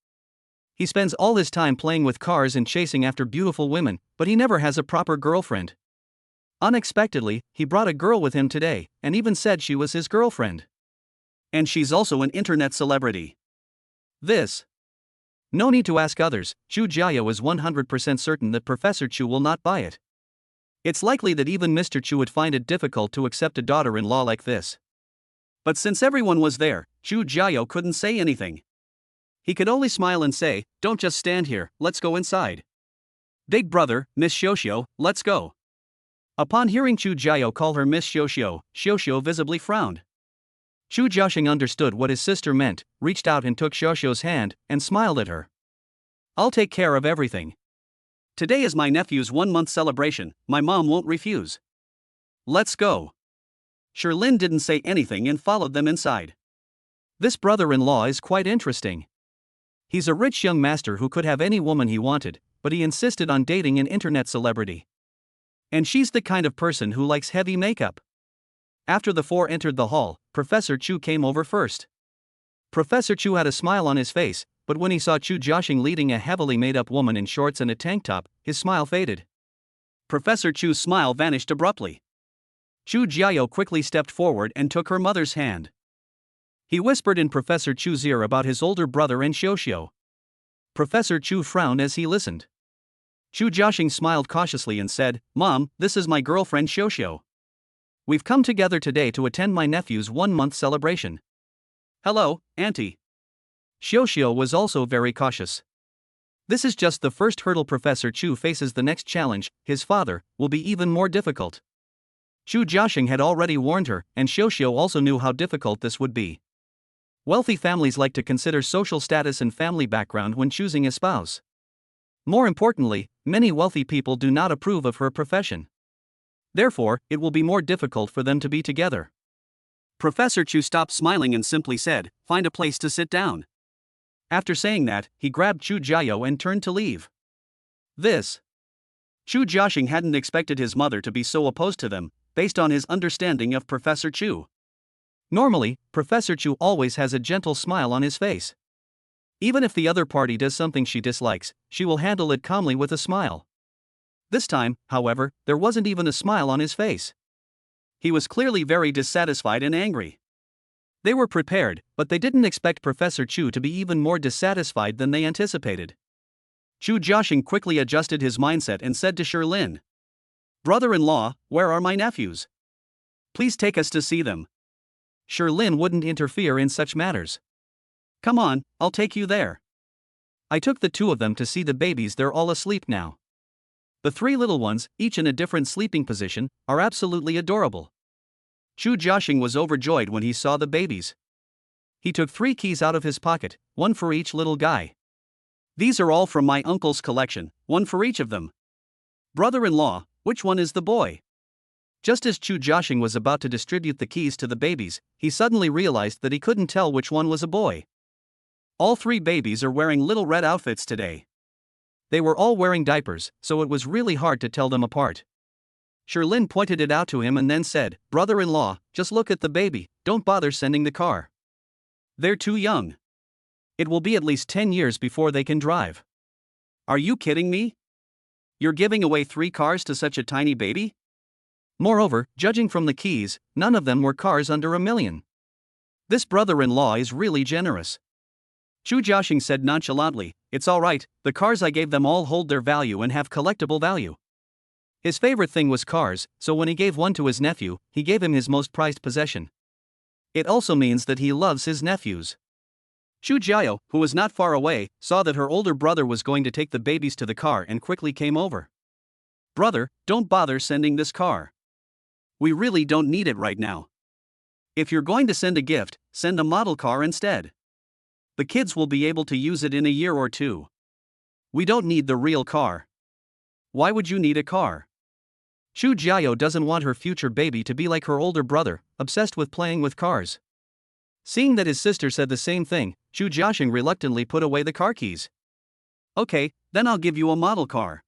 He spends all his time playing with cars and chasing after beautiful women, but he never has a proper girlfriend. Unexpectedly, he brought a girl with him today, and even said she was his girlfriend. And she's also an internet celebrity. No need to ask others, Chu Jiao is 100% certain that Professor Chu will not buy it. It's likely that even Mr. Chu would find it difficult to accept a daughter-in-law like this. But since everyone was there, Chu Jiao couldn't say anything. He could only smile and say, "Don't just stand here, let's go inside. Big brother, Miss Xiao, let's go." Upon hearing Chu Jiao call her Miss Xiao visibly frowned. Chu Jiaxing understood what his sister meant, reached out and took Xiao's hand, and smiled at her. "I'll take care of everything. Today is my nephew's 1-month celebration, my mom won't refuse. Let's go." Sherlin didn't say anything and followed them inside. This brother-in-law is quite interesting. He's a rich young master who could have any woman he wanted, but he insisted on dating an internet celebrity. And she's the kind of person who likes heavy makeup. After the four entered the hall, Professor Chu came over first. Professor Chu had a smile on his face, but when he saw Chu Jiaxing leading a heavily made-up woman in shorts and a tank top, his smile faded. Professor Chu's smile vanished abruptly. Chu Jiao quickly stepped forward and took her mother's hand. He whispered in Professor Chu's ear about his older brother and Xiao. Professor Chu frowned as he listened. Chu Jiaxing smiled cautiously and said, "Mom, this is my girlfriend Xiuxiu. We've come together today to attend my nephew's 1-month celebration." "Hello, Auntie." Xiuxiu was also very cautious. This is just the first hurdle. Professor Chu faces the next challenge, his father, will be even more difficult. Chu Jiaxing had already warned her, and Xiuxiu also knew how difficult this would be. Wealthy families like to consider social status and family background when choosing a spouse. More importantly, many wealthy people do not approve of her profession. Therefore, it will be more difficult for them to be together. Professor Chu stopped smiling and simply said, "Find a place to sit down." After saying that, he grabbed Chu Jiao and turned to leave. Chu Jiaxing hadn't expected his mother to be so opposed to them, based on his understanding of Professor Chu. Normally, Professor Chu always has a gentle smile on his face. Even if the other party does something she dislikes, she will handle it calmly with a smile. This time, however, there wasn't even a smile on his face. He was clearly very dissatisfied and angry. They were prepared, but they didn't expect Professor Chu to be even more dissatisfied than they anticipated. Chu Jiaxing quickly adjusted his mindset and said to Lin, "Brother-in-law, where are my nephews? Please take us to see them." Lin wouldn't interfere in such matters. "Come on, I'll take you there. I took the 2 of them to see the babies, they're all asleep now. The 3 little ones, each in a different sleeping position, are absolutely adorable." Chu Jiaxing was overjoyed when he saw the babies. He took 3 keys out of his pocket, 1 for each little guy. "These are all from my uncle's collection, 1 for each of them. Brother-in-law, which one is the boy?" Just as Chu Jiaxing was about to distribute the keys to the babies, he suddenly realized that he couldn't tell which one was a boy. All 3 babies are wearing little red outfits today. They were all wearing diapers, so it was really hard to tell them apart. Lin pointed it out to him and then said, "Brother-in-law, just look at the baby, don't bother sending the car. They're too young. It will be at least 10 years before they can drive." "Are you kidding me? You're giving away 3 cars to such a tiny baby?" Moreover, judging from the keys, none of them were cars under $1 million. This brother-in-law is really generous. Chu Jiaxing said nonchalantly, "It's alright, the cars I gave them all hold their value and have collectible value." His favorite thing was cars, so when he gave one to his nephew, he gave him his most prized possession. It also means that he loves his nephews. Chu Jiao, who was not far away, saw that her older brother was going to take the babies to the car and quickly came over. "Brother, don't bother sending this car. We really don't need it right now. If you're going to send a gift, send a model car instead. The kids will be able to use it in a year or 2. We don't need the real car." "Why would you need a car?" Chu Jiao doesn't want her future baby to be like her older brother, obsessed with playing with cars. Seeing that his sister said the same thing, Chu Jiaxing reluctantly put away the car keys. "Okay, then I'll give you a model car."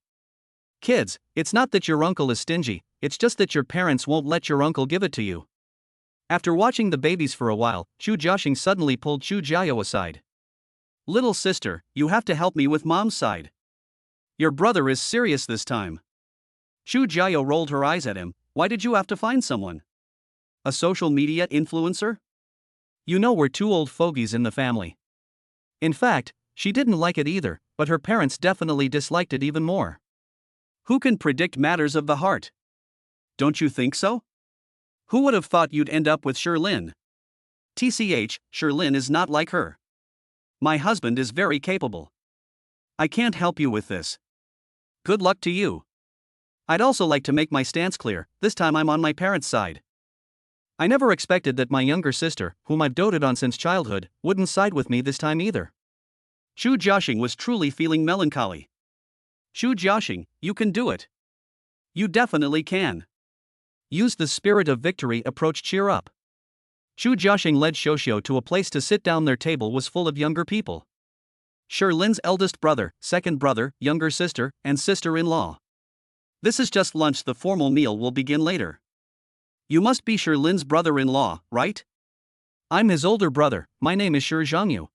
"Kids, it's not that your uncle is stingy, it's just that your parents won't let your uncle give it to you." After watching the babies for a while, Chu Jiaxing suddenly pulled Chu Jiao aside. "Little sister, you have to help me with mom's side. Your brother is serious this time." Chu Jiao rolled her eyes at him. "Why did you have to find someone? A social media influencer? You know we're 2 old fogies in the family." In fact, she didn't like it either, but her parents definitely disliked it even more. Who can predict matters of the heart? Don't you think so? Who would have thought you'd end up with Lin? TCH, Lin is not like her. My husband is very capable. I can't help you with this. Good luck to you. I'd also like to make my stance clear, this time I'm on my parents' side. I never expected that my younger sister, whom I've doted on since childhood, wouldn't side with me this time either." Chu Jiaxing was truly feeling melancholy. "Chu Jiaxing, you can do it. You definitely can. Use the spirit of victory approach, cheer up." Chu Jiaxing led Xiuxiu to a place to sit down. Their table was full of younger people. Lin's eldest brother, second brother, younger sister, and sister-in-law. "This is just lunch, the formal meal will begin later. You must be Lin's brother-in-law, right?" "I'm his older brother, my name is Zhangyu."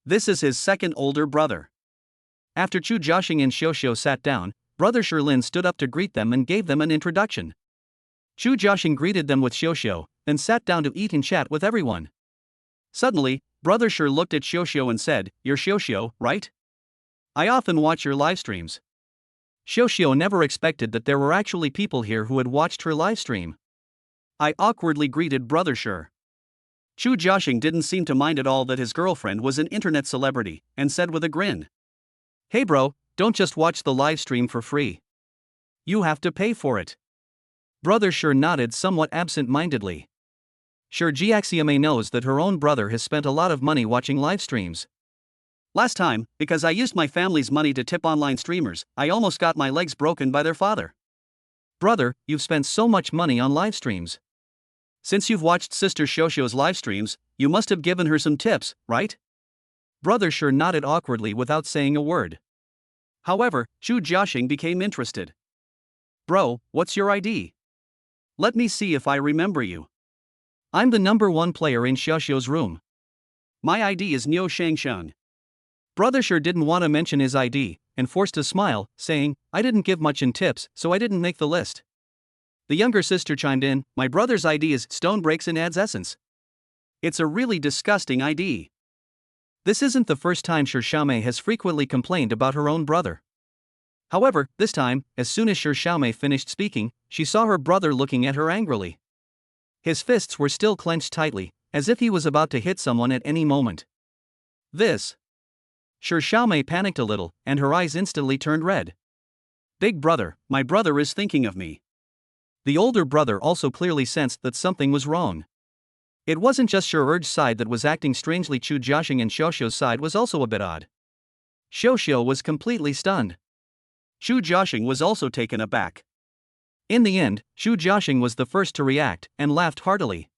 "This is his second older brother." After Chu Jiaxing and Xiuxiu sat down, brother Lin stood up to greet them and gave them an introduction. Chu Jiaxing greeted them with Xiuxiu, then sat down to eat and chat with everyone. Suddenly, brother looked at Xiuxiu and said, "You're Xiuxiu, right? I often watch your live streams. Xiaoxiao never expected that there were actually people here who had watched her livestream. I awkwardly greeted Brother Shi. Chu Jiaxing didn't seem to mind at all that his girlfriend was an internet celebrity, and said with a grin, "Hey bro, don't just watch the livestream for free. You have to pay for it." Brother Shi nodded somewhat absent-mindedly. Sure, Jiaxiame knows that her own brother has spent a lot of money watching livestreams. "Last time, because I used my family's money to tip online streamers, I almost got my legs broken by their father." "Brother, you've spent so much money on livestreams. Since you've watched Sister Xiaoxiao's livestreams, you must have given her some tips, right?" Brother Shi nodded awkwardly without saying a word. However, Chu Jiaxing became interested. "Bro, what's your ID? Let me see if I remember you." "I'm the number 1 player in Xiaoxiao's room. My ID is Niu Shangsheng." Brother Shi didn't want to mention his ID, and forced a smile, saying, "I didn't give much in tips, so I didn't make the list." The younger sister chimed in, "My brother's ID is Stone Breaks and Adds Essence. It's a really disgusting ID." This isn't the first time Xiaomei has frequently complained about her own brother. However, this time, as soon as Xiaomei finished speaking, she saw her brother looking at her angrily. His fists were still clenched tightly, as if he was about to hit someone at any moment. This. Xiaomei panicked a little, and her eyes instantly turned red. "Big brother, my brother is thinking of me." The older brother also clearly sensed that something was wrong. It wasn't just Urge's side that was acting strangely. Chu Jiaxing and Xiaoxiao's side was also a bit odd. Xiaoxiao was completely stunned. Chu Jiaxing was also taken aback. In the end, Chu Jiaxing was the first to react, and laughed heartily.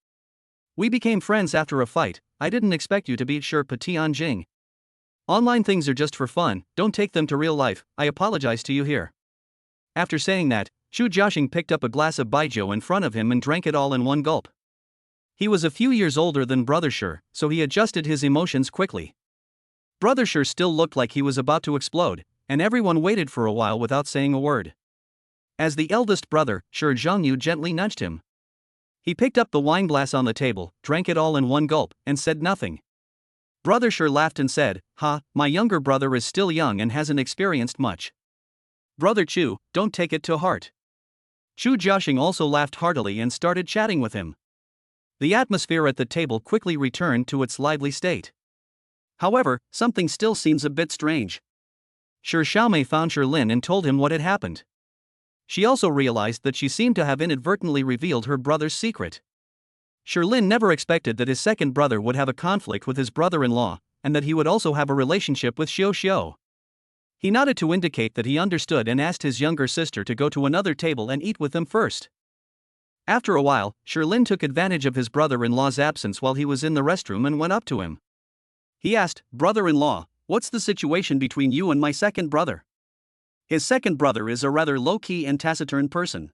"We became friends after a fight. I didn't expect you to beat Shi Tianjing. Online things are just for fun, don't take them to real life. I apologize to you here." After saying that, Chu Jiaxing picked up a glass of baijiu in front of him and drank it all in one gulp. He was a few years older than Brother Shi, so he adjusted his emotions quickly. Brother Shi still looked like he was about to explode, and everyone waited for a while without saying a word. As the eldest brother, Shi Zhongyu gently nudged him. He picked up the wine glass on the table, drank it all in one gulp, and said nothing. Brother Shi laughed and said, "Ha, my younger brother is still young and hasn't experienced much. Brother Chu, don't take it to heart." Chu Jiaxing also laughed heartily and started chatting with him. The atmosphere at the table quickly returned to its lively state. However, something still seems a bit strange. Xiaomei found Lin and told him what had happened. She also realized that she seemed to have inadvertently revealed her brother's secret. Lin never expected that his second brother would have a conflict with his brother-in-law, and that he would also have a relationship with Xiaoxiao. He nodded to indicate that he understood and asked his younger sister to go to another table and eat with them first. After a while, Lin took advantage of his brother-in-law's absence while he was in the restroom and went up to him. He asked, "Brother-in-law, what's the situation between you and my second brother?" His second brother is a rather low-key and taciturn person.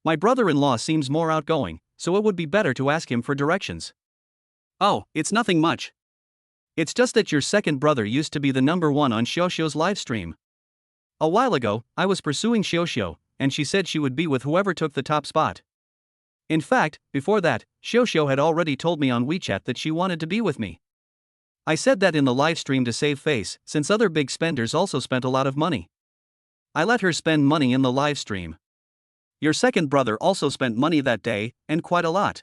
My brother-in-law seems more outgoing, so it would be better to ask him for directions. "Oh, it's nothing much. It's just that your second brother used to be the number 1 on Xiaoxiao's livestream. A while ago, I was pursuing Xiaoxiao, and she said she would be with whoever took the top spot. In fact, before that, Xiaoxiao had already told me on WeChat that she wanted to be with me. I said that in the livestream to save face, since other big spenders also spent a lot of money. I let her spend money in the livestream. Your second brother also spent money that day, and quite a lot.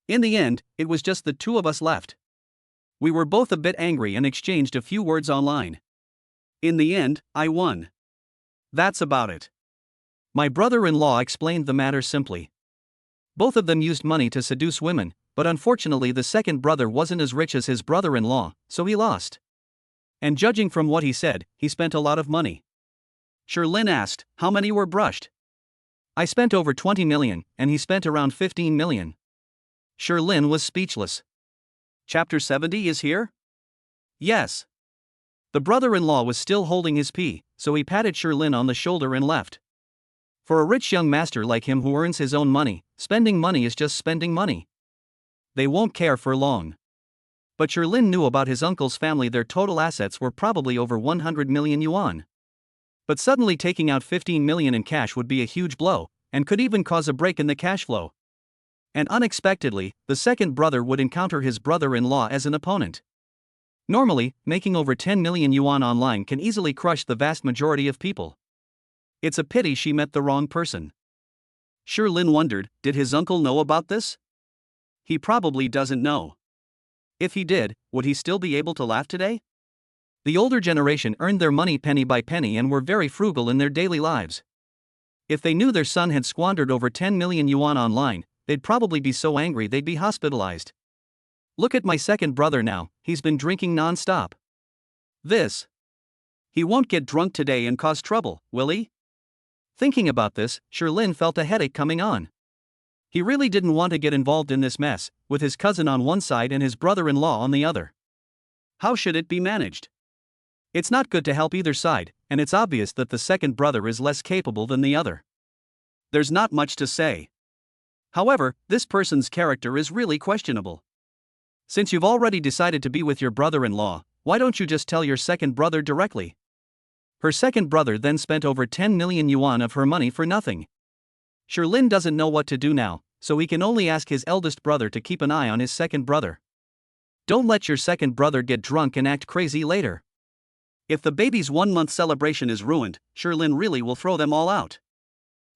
In the end, it was just the two of us left. We were both a bit angry and exchanged a few words online. In the end, I won. That's about it." My brother-in-law explained the matter simply. Both of them used money to seduce women, but unfortunately the second brother wasn't as rich as his brother-in-law, so he lost. And judging from what he said, he spent a lot of money. Lin asked, "How many were brushed?" "I spent over 20 million, and he spent around 15 million. Lin was speechless. Chapter 70 is here? Yes. The brother-in-law was still holding his pee, so he patted Lin on the shoulder and left. For a rich young master like him who earns his own money, spending money is just spending money. They won't care for long. But Lin knew about his uncle's family. Their total assets were probably over 100 million yuan. But suddenly taking out 15 million in cash would be a huge blow, and could even cause a break in the cash flow. And unexpectedly, the second brother would encounter his brother-in-law as an opponent. Normally, making over 10 million yuan online can easily crush the vast majority of people. It's a pity she met the wrong person. Sherlyn wondered, did his uncle know about this? He probably doesn't know. If he did, would he still be able to laugh today? The older generation earned their money penny by penny and were very frugal in their daily lives. If they knew their son had squandered over 10 million yuan online, they'd probably be so angry they'd be hospitalized. Look at my second brother now, he's been drinking non-stop. He won't get drunk today and cause trouble, will he? Thinking about this, Sherlyn felt a headache coming on. He really didn't want to get involved in this mess, with his cousin on one side and his brother-in-law on the other. How should it be managed? It's not good to help either side, and it's obvious that the second brother is less capable than the other. There's not much to say. However, this person's character is really questionable. Since you've already decided to be with your brother-in-law, why don't you just tell your second brother directly? Her second brother then spent over 10 million yuan of her money for nothing. Sherlyn doesn't know what to do now, so he can only ask his eldest brother to keep an eye on his second brother. Don't let your second brother get drunk and act crazy later. If the baby's 1-month celebration is ruined, Sherlyn really will throw them all out.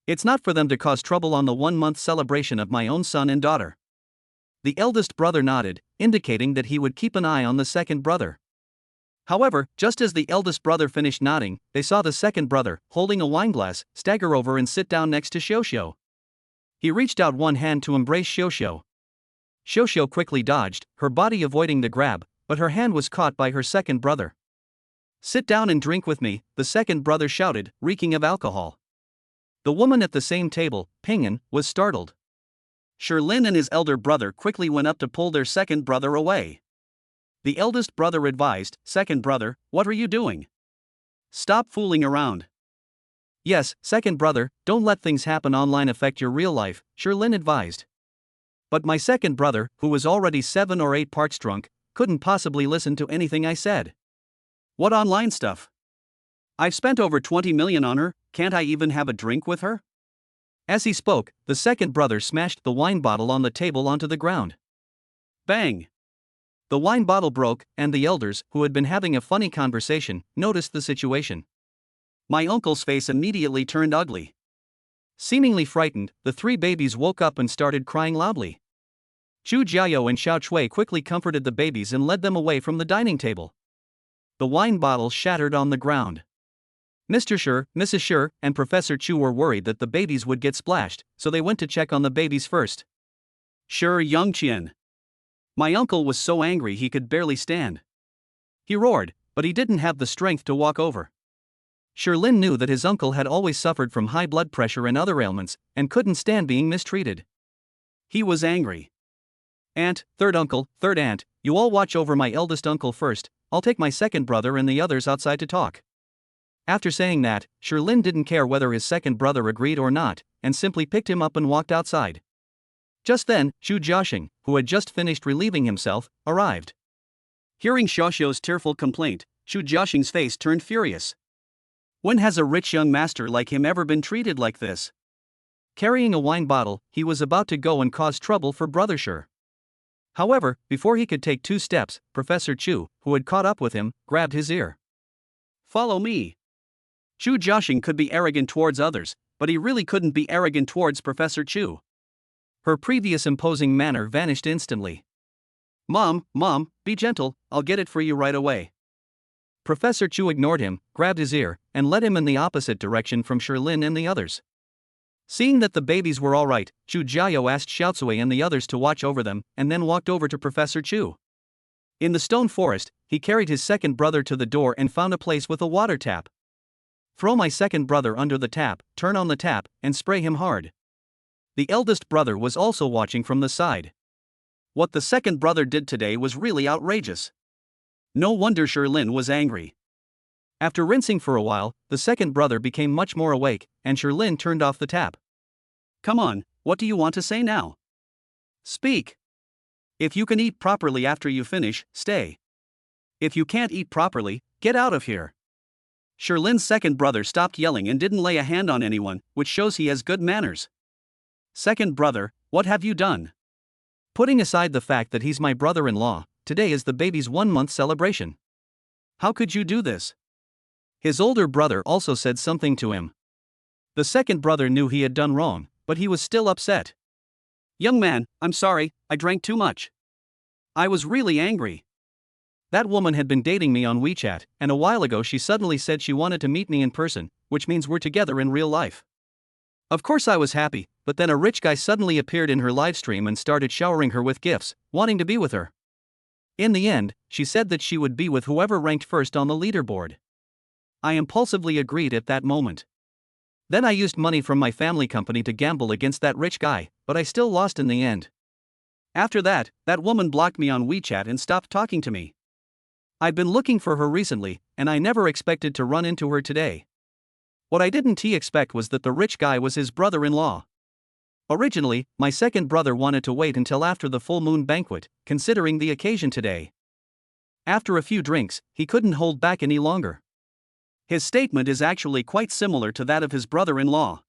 It's not for them to cause trouble on the 1-month celebration of my own son and daughter. The eldest brother nodded, indicating that he would keep an eye on the second brother. However, just as the eldest brother finished nodding, they saw the second brother, holding a wineglass, stagger over and sit down next to Xiuxiu. He reached out one hand to embrace Xiuxiu. Xiuxiu quickly dodged, her body avoiding the grab, but her hand was caught by her second brother. "Sit down and drink with me," the second brother shouted, reeking of alcohol. The woman at the same table, Ping'an, was startled. Sherlyn and his elder brother quickly went up to pull their second brother away. The eldest brother advised, "Second brother, what are you doing? Stop fooling around." "Yes, second brother, don't let things happen online affect your real life," Sherlyn advised. "But my second brother, who was already 7 or 8 parts drunk, couldn't possibly listen to anything I said." "What online stuff? I've spent over 20 million on her, can't I even have a drink with her?" As he spoke, the second brother smashed the wine bottle on the table onto the ground. Bang! The wine bottle broke, and the elders, who had been having a funny conversation, noticed the situation. My uncle's face immediately turned ugly. Seemingly frightened, the 3 babies woke up and started crying loudly. Chu Jiao and Xiao Chui quickly comforted the babies and led them away from the dining table. The wine bottle shattered on the ground. Mr. Shi, Mrs. Shi, and Professor Chu were worried that the babies would get splashed, so they went to check on the babies first. Shi Yongqian. My uncle was so angry he could barely stand. He roared, but he didn't have the strength to walk over. Sherlyn knew that his uncle had always suffered from high blood pressure and other ailments, and couldn't stand being mistreated. He was angry. "Aunt, third uncle, third aunt, you all watch over my eldest uncle first, I'll take my second brother and the others outside to talk." After saying that, Sherlyn didn't care whether his second brother agreed or not, and simply picked him up and walked outside. Just then, Xu Jiaxing, who had just finished relieving himself, arrived. Hearing Xiaoxiu's tearful complaint, Xu Jiaxing's face turned furious. When has a rich young master like him ever been treated like this? Carrying a wine bottle, he was about to go and cause trouble for Brother Shi. However, before he could take 2 steps, Professor Chu, who had caught up with him, grabbed his ear. "Follow me." Xu Jiaxing could be arrogant towards others, but he really couldn't be arrogant towards Professor Chu. Her previous imposing manner vanished instantly. Mom, be gentle, I'll get it for you right away." Professor Chu ignored him, grabbed his ear, and led him in the opposite direction from Sherlyn and the others. Seeing that the babies were alright, Chu Jiao asked Xiaocui and the others to watch over them, and then walked over to Professor Chu. In the stone forest, he carried his second brother to the door and found a place with a water tap. "Throw my second brother under the tap, turn on the tap, and spray him hard." The eldest brother was also watching from the side. What the second brother did today was really outrageous. No wonder Sherlyn was angry. After rinsing for a while, the second brother became much more awake, and Sherlyn turned off the tap. "Come on, what do you want to say now? Speak. If you can eat properly after you finish, stay. If you can't eat properly, get out of here." Sherlyn's second brother stopped yelling and didn't lay a hand on anyone, which shows he has good manners. "Second brother, what have you done? Putting aside the fact that he's my brother-in-law, today is the baby's 1-month celebration. How could you do this?" His older brother also said something to him. The second brother knew he had done wrong, but he was still upset. Young man, I'm sorry, I drank too much. I was really angry. That woman had been dating me on WeChat, and a while ago she suddenly said she wanted to meet me in person, which means we're together in real life. Of course I was happy, but then a rich guy suddenly appeared in her livestream and started showering her with gifts, wanting to be with her. In the end, she said that she would be with whoever ranked first on the leaderboard. I impulsively agreed at that moment. Then I used money from my family company to gamble against that rich guy, but I still lost in the end. After that, that woman blocked me on WeChat and stopped talking to me. I've been looking for her recently, and I never expected to run into her today. What I didn't expect was that the rich guy was his brother-in-law. Originally, my second brother wanted to wait until after the full moon banquet, considering the occasion today. After a few drinks, he couldn't hold back any longer. His statement is actually quite similar to that of his brother-in-law.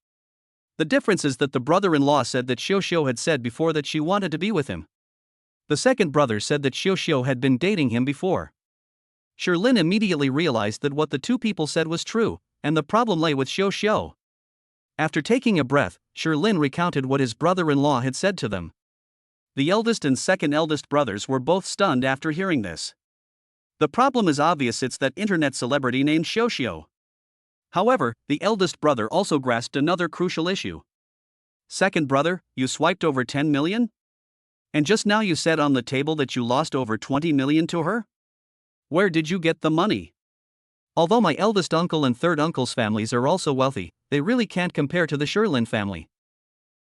The difference is that the brother-in-law said that Xiao had said before that she wanted to be with him. The second brother said that Xiao had been dating him before. Sherlyn immediately realized that what the two people said was true, and the problem lay with Xiao. After taking a breath, Sherlyn recounted what his brother-in-law had said to them. The eldest and second eldest brothers were both stunned after hearing this. The problem is obvious, it's that internet celebrity named Xiao. However, the eldest brother also grasped another crucial issue. Second brother, you swiped over 10 million? And just now you said on the table that you lost over 20 million to her? Where did you get the money? Although my eldest uncle and third uncle's families are also wealthy, they really can't compare to the Sherlyn family.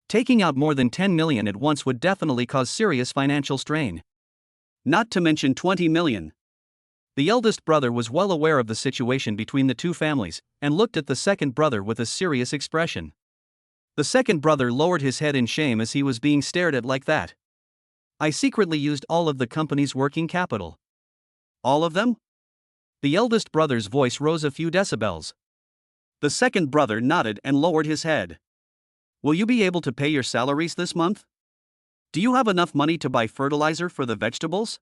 Taking out more than 10 million at once would definitely cause serious financial strain. Not to mention 20 million. The eldest brother was well aware of the situation between the two families, and looked at the second brother with a serious expression. The second brother lowered his head in shame as he was being stared at like that. I secretly used all of the company's working capital. All of them? The eldest brother's voice rose a few decibels. The second brother nodded and lowered his head. Will you be able to pay your salaries this month? Do you have enough money to buy fertilizer for the vegetables?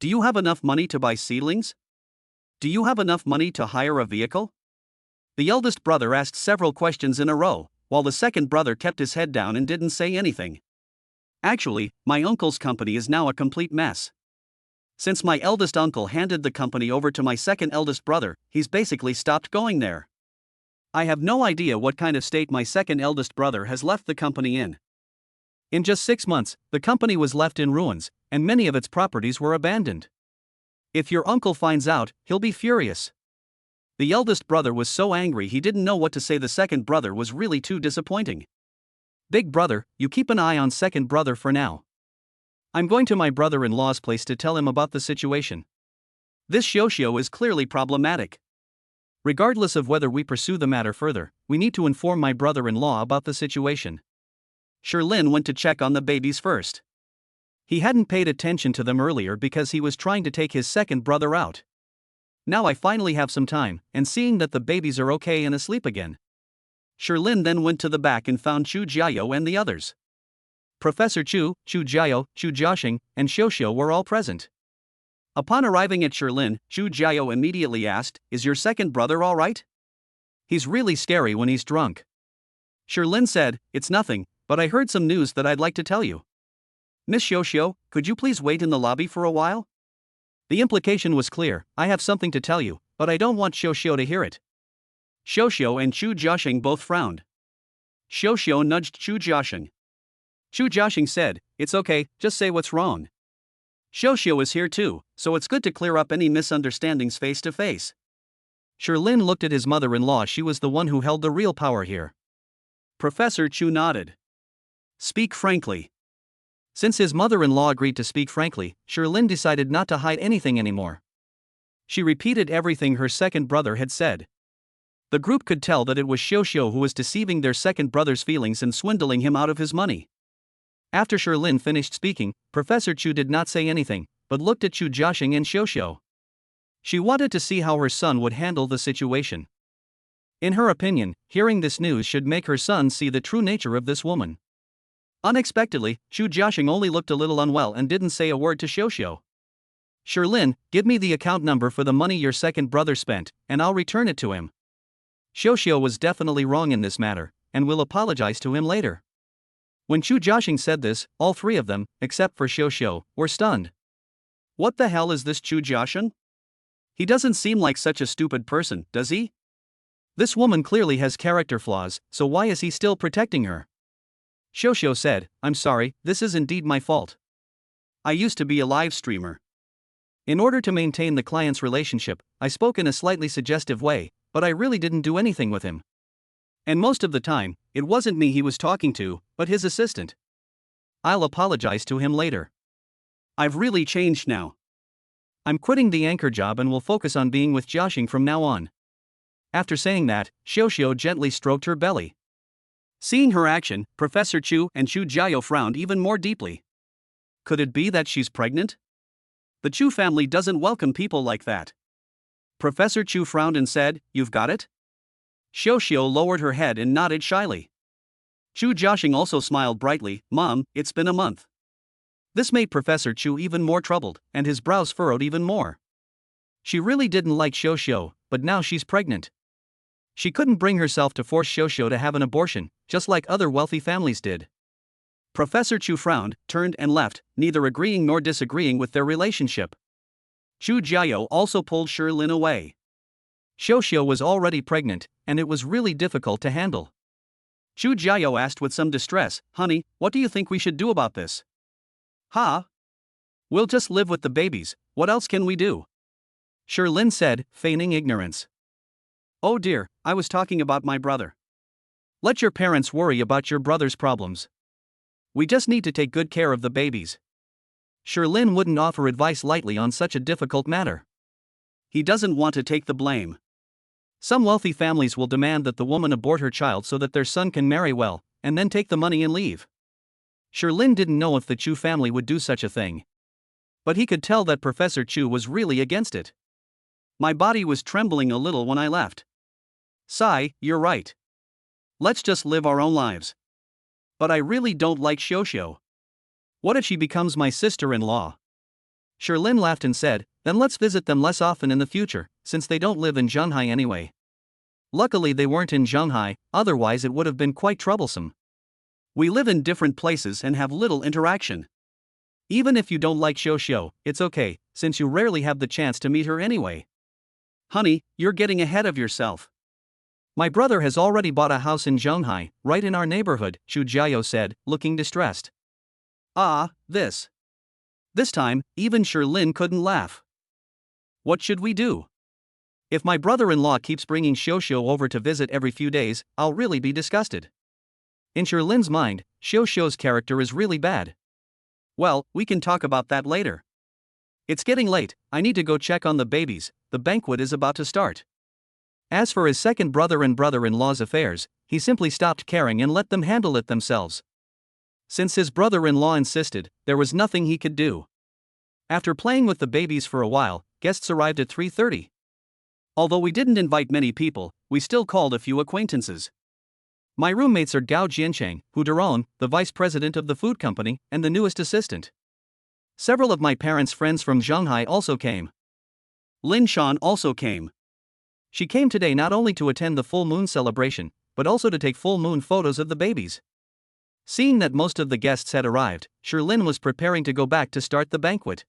Do you have enough money to buy seedlings? Do you have enough money to hire a vehicle? The eldest brother asked several questions in a row, while the second brother kept his head down and didn't say anything. Actually, my uncle's company is now a complete mess. Since my eldest uncle handed the company over to my second eldest brother, he's basically stopped going there. I have no idea what kind of state my second eldest brother has left the company in. In just 6 months, the company was left in ruins, and many of its properties were abandoned. If your uncle finds out, he'll be furious. The eldest brother was so angry he didn't know what to say. The second brother was really too disappointing. Big brother, you keep an eye on second brother for now. I'm going to my brother-in-law's place to tell him about the situation. This Xiao is clearly problematic. Regardless of whether we pursue the matter further, we need to inform my brother-in-law about the situation. Sherlyn went to check on the babies first. He hadn't paid attention to them earlier because he was trying to take his second brother out. Now I finally have some time, and seeing that the babies are okay and asleep again. Sherlyn then went to the back and found Chu Jiao and the others. Professor Chu, Chu Jiao, Chu Jiaxing, and Xiao were all present. Upon arriving at Sherlyn, Chu Jiao immediately asked, "Is your second brother all right?" "He's really scary when he's drunk." Sherlyn said, "It's nothing, but I heard some news that I'd like to tell you. Miss Xiao, could you please wait in the lobby for a while?" The implication was clear: I have something to tell you, but I don't want Xiao to hear it. Xiao and Chu Jiaxing both frowned. Xiao nudged Chu Jiaxing. Chu Jiaxing said, "It's okay, just say what's wrong. Xiao is here too, so it's good to clear up any misunderstandings face to face." Sherlyn looked at his mother-in-law. She was the one who held the real power here. Professor Chu nodded. "Speak frankly." Since his mother-in-law agreed to speak frankly, Sherlyn decided not to hide anything anymore. She repeated everything her second brother had said. The group could tell that it was Xiao who was deceiving their second brother's feelings and swindling him out of his money. After Sherlyn finished speaking, Professor Chu did not say anything, but looked at Chu Jiaxing and Xiao. She wanted to see how her son would handle the situation. In her opinion, hearing this news should make her son see the true nature of this woman. Unexpectedly, Chu Jiaxing only looked a little unwell and didn't say a word to Xiao. "Sherlyn, give me the account number for the money your second brother spent, and I'll return it to him." Xiaoxiao was definitely wrong in this matter, and will apologize to him later. When Chu Jiaxing said this, all three of them, except for Xiaoxiao, were stunned. What the hell is this Chu Jiaxing? He doesn't seem like such a stupid person, does he? This woman clearly has character flaws, so why is he still protecting her? Xiaoxiao said, I'm sorry, this is indeed my fault. I used to be a live streamer. In order to maintain the client's relationship, I spoke in a slightly suggestive way, but I really didn't do anything with him. And most of the time, it wasn't me he was talking to, but his assistant. I'll apologize to him later. I've really changed now. I'm quitting the anchor job and will focus on being with Jiaxing from now on. After saying that, Xiaoxiao gently stroked her belly. Seeing her action, Professor Chu and Chu Jiao frowned even more deeply. Could it be that she's pregnant? The Chu family doesn't welcome people like that. Professor Chu frowned and said, You've got it? Xiaoxiao lowered her head and nodded shyly. Chu Jiaxing also smiled brightly, Mom, it's been a month. This made Professor Chu even more troubled, and his brows furrowed even more. She really didn't like Xiaoxiao, but now she's pregnant. She couldn't bring herself to force Xiaoxiao to have an abortion, just like other wealthy families did. Professor Chu frowned, turned and left, neither agreeing nor disagreeing with their relationship. Chu Jiao also pulled Lin away. Xiaoxiao was already pregnant, and it was really difficult to handle. Chu Jiao asked with some distress, Honey, what do you think we should do about this? Ha? We'll just live with the babies, what else can we do? Lin said, feigning ignorance. Oh dear, I was talking about my brother. Let your parents worry about your brother's problems. We just need to take good care of the babies. Lin wouldn't offer advice lightly on such a difficult matter. He doesn't want to take the blame. Some wealthy families will demand that the woman abort her child so that their son can marry well, and then take the money and leave. Lin didn't know if the Chu family would do such a thing. But he could tell that Professor Chu was really against it. My body was trembling a little when I left. Sai, you're right. Let's just live our own lives. But I really don't like Xiaoxiao. What if she becomes my sister-in-law? Lin laughed and said, then let's visit them less often in the future, since they don't live in Zhanghai anyway. Luckily they weren't in Zhanghai, otherwise it would have been quite troublesome. We live in different places and have little interaction. Even if you don't like Xiaoxiao, it's okay, since you rarely have the chance to meet her anyway. Honey, you're getting ahead of yourself. My brother has already bought a house in Zhanghai, right in our neighborhood, Chu Jiao said, looking distressed. This. This time, even Lin couldn't laugh. What should we do? If my brother-in-law keeps bringing Xiaoxiao over to visit every few days, I'll really be disgusted. In Lin's mind, Xiaoxiao's character is really bad. Well, we can talk about that later. It's getting late, I need to go check on the babies, the banquet is about to start. As for his second brother and brother-in-law's affairs, he simply stopped caring and let them handle it themselves. Since his brother-in-law insisted, there was nothing he could do. After playing with the babies for a while, guests arrived at 3:30. Although we didn't invite many people, we still called a few acquaintances. My roommates are Gao Jiancheng, Hu Deron, the vice president of the food company, and the newest assistant. Several of my parents' friends from Shanghai also came. Lin Shan also came. She came today not only to attend the full moon celebration, but also to take full moon photos of the babies. Seeing that most of the guests had arrived, Lin was preparing to go back to start the banquet.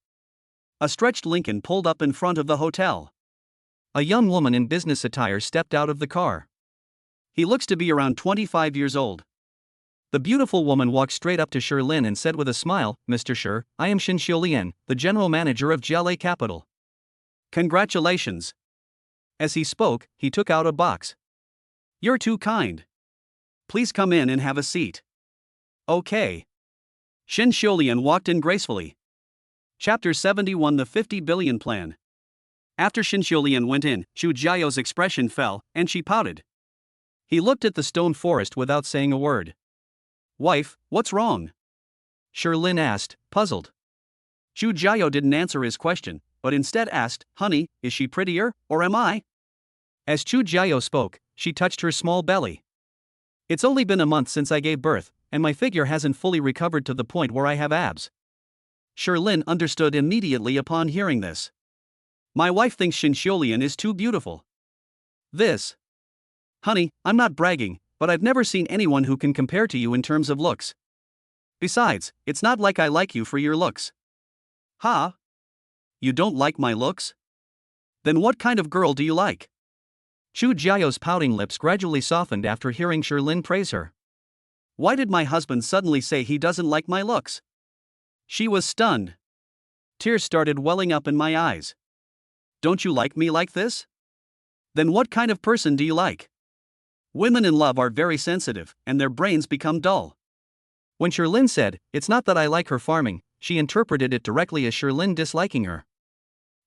A stretched Lincoln pulled up in front of the hotel. A young woman in business attire stepped out of the car. He looks to be around 25 years old. The beautiful woman walked straight up to Lin and said with a smile, Mr. Shi, I am Xin Xiulian, the general manager of Jialei Capital. Congratulations. As he spoke, he took out a box. You're too kind. Please come in and have a seat. Okay. Xin Xiulian walked in gracefully. Chapter 71 The 50 Billion Plan. After Xin Xiulian went in, Chu Jiao's expression fell, and she pouted. He looked at the stone forest without saying a word. Wife, what's wrong? Lin asked, puzzled. Chu Jiao didn't answer his question, but instead asked, Honey, is she prettier, or am I? As Chu Jiao spoke, she touched her small belly. It's only been a month since I gave birth, and my figure hasn't fully recovered to the point where I have abs. Lin understood immediately upon hearing this. My wife thinks Xin Xiulian is too beautiful. This. Honey, I'm not bragging, but I've never seen anyone who can compare to you in terms of looks. Besides, it's not like I like you for your looks. Ha? You don't like my looks? Then what kind of girl do you like? Chu Jiao's pouting lips gradually softened after hearing Shirlin praise her. Why did my husband suddenly say he doesn't like my looks? She was stunned. Tears started welling up in my eyes. Don't you like me like this? Then what kind of person do you like? Women in love are very sensitive, and their brains become dull. When Shirlin said, "It's not that I like her farming," she interpreted it directly as Shirlin disliking her.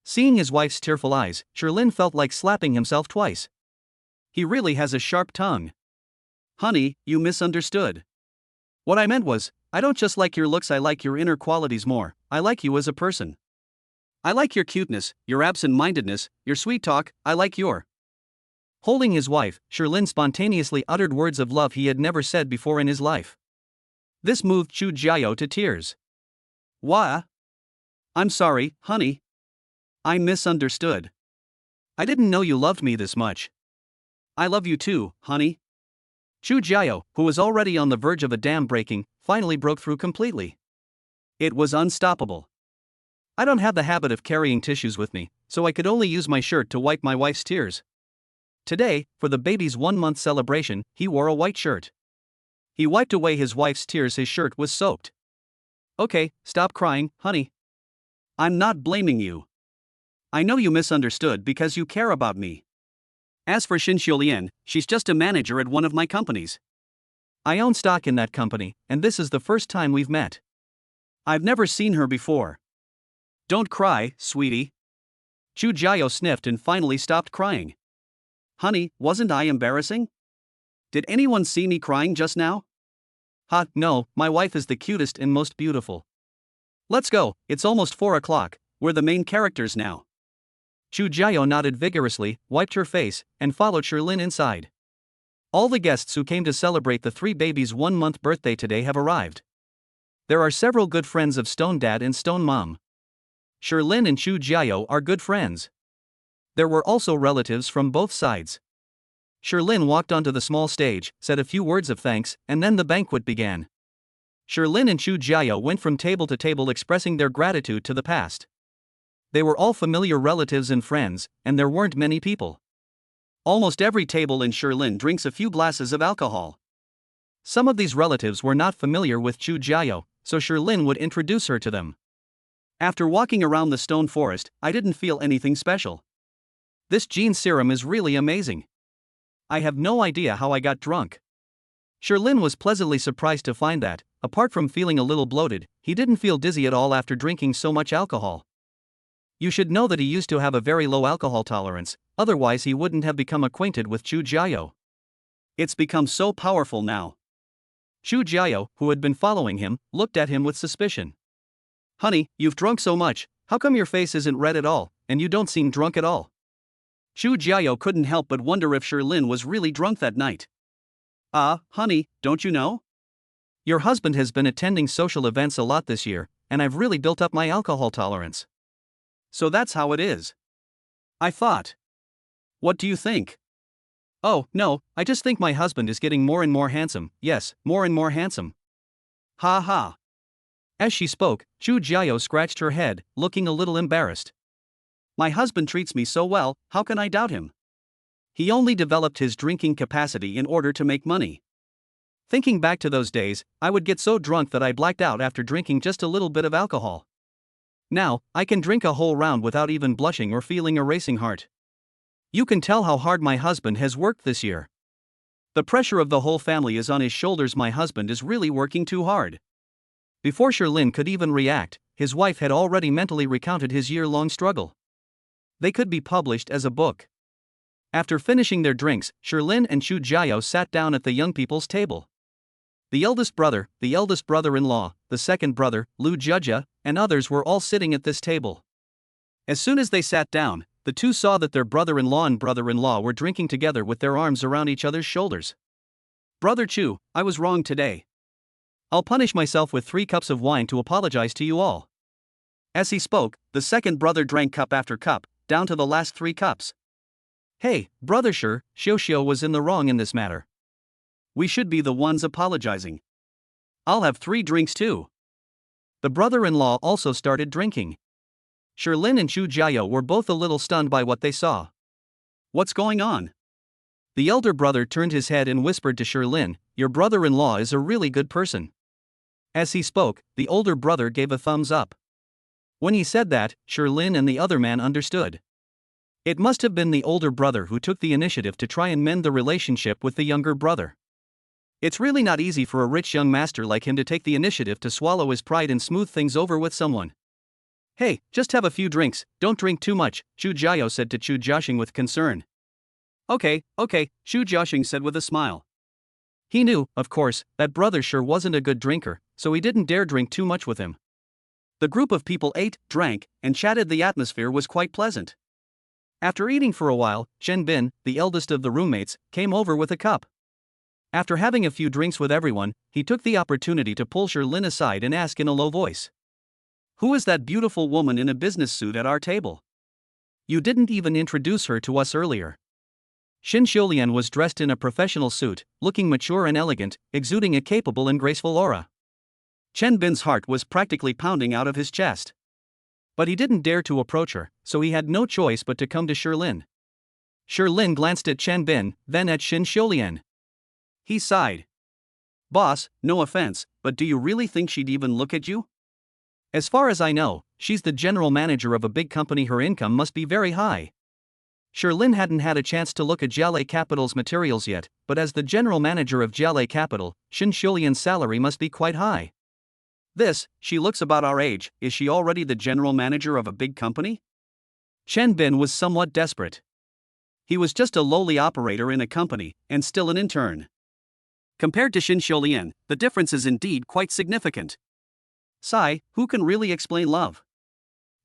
Seeing his wife's tearful eyes, Shirlin felt like slapping himself twice. He really has a sharp tongue. Honey, you misunderstood. What I meant was, I don't just like your looks, I like your inner qualities more. I like you as a person. I like your cuteness, your absent-mindedness, your sweet talk. I like your... Holding his wife, Shirlin spontaneously uttered words of love he had never said before in his life. This moved Chu Jiao to tears. Why? I'm sorry, honey. I misunderstood. I didn't know you loved me this much. I love you too, honey. Chu Jiao, who was already on the verge of a dam breaking, finally broke through completely. It was unstoppable. I don't have the habit of carrying tissues with me, so I could only use my shirt to wipe my wife's tears. Today, for the baby's 1-month celebration, he wore a white shirt. He wiped away his wife's tears, his shirt was soaked. Okay, stop crying, honey. I'm not blaming you. I know you misunderstood because you care about me. As for Xin Xiulian, she's just a manager at one of my companies. I own stock in that company, and this is the first time we've met. I've never seen her before. Don't cry, sweetie. Chu Jiao sniffed and finally stopped crying. Honey, wasn't I embarrassing? Did anyone see me crying just now? Ha, no, my wife is the cutest and most beautiful. Let's go, it's almost 4 o'clock, we're the main characters now. Chu Jiao nodded vigorously, wiped her face, and followed Shirlin inside. All the guests who came to celebrate the 3 babies' 1-month birthday today have arrived. There are several good friends of Stone Dad and Stone Mom. Shirlin and Chu Jiao are good friends. There were also relatives from both sides. Shirlin walked onto the small stage, said a few words of thanks, and then the banquet began. Shirlin and Chu Jiao went from table to table expressing their gratitude to the past. They were all familiar relatives and friends, and there weren't many people. Almost every table in Shirlin drinks a few glasses of alcohol. Some of these relatives were not familiar with Chu Jiao, so Shirlin would introduce her to them. After walking around the stone forest, I didn't feel anything special. This gene serum is really amazing. I have no idea how I got drunk. Shirlin was pleasantly surprised to find that, apart from feeling a little bloated, he didn't feel dizzy at all after drinking so much alcohol. You should know that he used to have a very low alcohol tolerance, otherwise he wouldn't have become acquainted with Chu Jiao. It's become so powerful now. Chu Jiao, who had been following him, looked at him with suspicion. Honey, you've drunk so much, how come your face isn't red at all, and you don't seem drunk at all? Chu Jiao couldn't help but wonder if Shirlin was really drunk that night. Honey, don't you know? Your husband has been attending social events a lot this year, and I've really built up my alcohol tolerance. So that's how it is. I thought. What do you think? Oh, no, I just think my husband is getting more and more handsome, yes, more and more handsome. Ha ha. As she spoke, Chu Jiao scratched her head, looking a little embarrassed. My husband treats me so well, how can I doubt him? He only developed his drinking capacity in order to make money. Thinking back to those days, I would get so drunk that I blacked out after drinking just a little bit of alcohol. Now, I can drink a whole round without even blushing or feeling a racing heart. You can tell how hard my husband has worked this year. The pressure of the whole family is on his shoulders. My husband is really working too hard. Before Shirlin could even react, his wife had already mentally recounted his year-long struggle. They could be published as a book. After finishing their drinks, Shirlin and Chu Jiao sat down at the young people's table. The eldest brother, the eldest brother-in-law, the second brother, Lu Jia, and others were all sitting at this table. As soon as they sat down, the two saw that their brother-in-law and brother-in-law were drinking together with their arms around each other's shoulders. Brother Chu, I was wrong today. I'll punish myself with 3 cups of wine to apologize to you all. As he spoke, the second brother drank cup after cup, down to the last 3 cups. Hey, brother Xiao was in the wrong in this matter. We should be the ones apologizing. I'll have 3 drinks too. The brother-in-law also started drinking. Shirlin and Chu Jiao were both a little stunned by what they saw. What's going on? The elder brother turned his head and whispered to Shirlin, "Your brother-in-law is a really good person." As he spoke, the older brother gave a thumbs up. When he said that, Shirlin and the other man understood. It must have been the older brother who took the initiative to try and mend the relationship with the younger brother. It's really not easy for a rich young master like him to take the initiative to swallow his pride and smooth things over with someone. "Hey, just have a few drinks, don't drink too much," Chu Jiao said to Chu Jiaxing with concern. Okay, Chu Jiaxing said with a smile. He knew, of course, that brother sure wasn't a good drinker, so he didn't dare drink too much with him. The group of people ate, drank, and chatted. The atmosphere was quite pleasant. After eating for a while, Shen Bin, the eldest of the roommates, came over with a cup. After having a few drinks with everyone, he took the opportunity to pull Shirlin aside and ask in a low voice, "Who is that beautiful woman in a business suit at our table? You didn't even introduce her to us earlier." Xin Xiulian was dressed in a professional suit, looking mature and elegant, exuding a capable and graceful aura. Chen Bin's heart was practically pounding out of his chest. But he didn't dare to approach her, so he had no choice but to come to Shirlin. Shirlin glanced at Chen Bin, then at Xin Xiulian. He sighed. "Boss, no offense, but do you really think she'd even look at you?" "As far as I know, she's the general manager of a big company. Her income must be very high." Shirlin hadn't had a chance to look at Jialei Capital's materials yet, but as the general manager of Jialei Capital, Xin Xiulian's salary must be quite high. She looks about our age. Is she already the general manager of a big company?" Chen Bin was somewhat desperate. He was just a lowly operator in a company, and still an intern. Compared to Xin Xiulian, the difference is indeed quite significant. Sai, who can really explain love?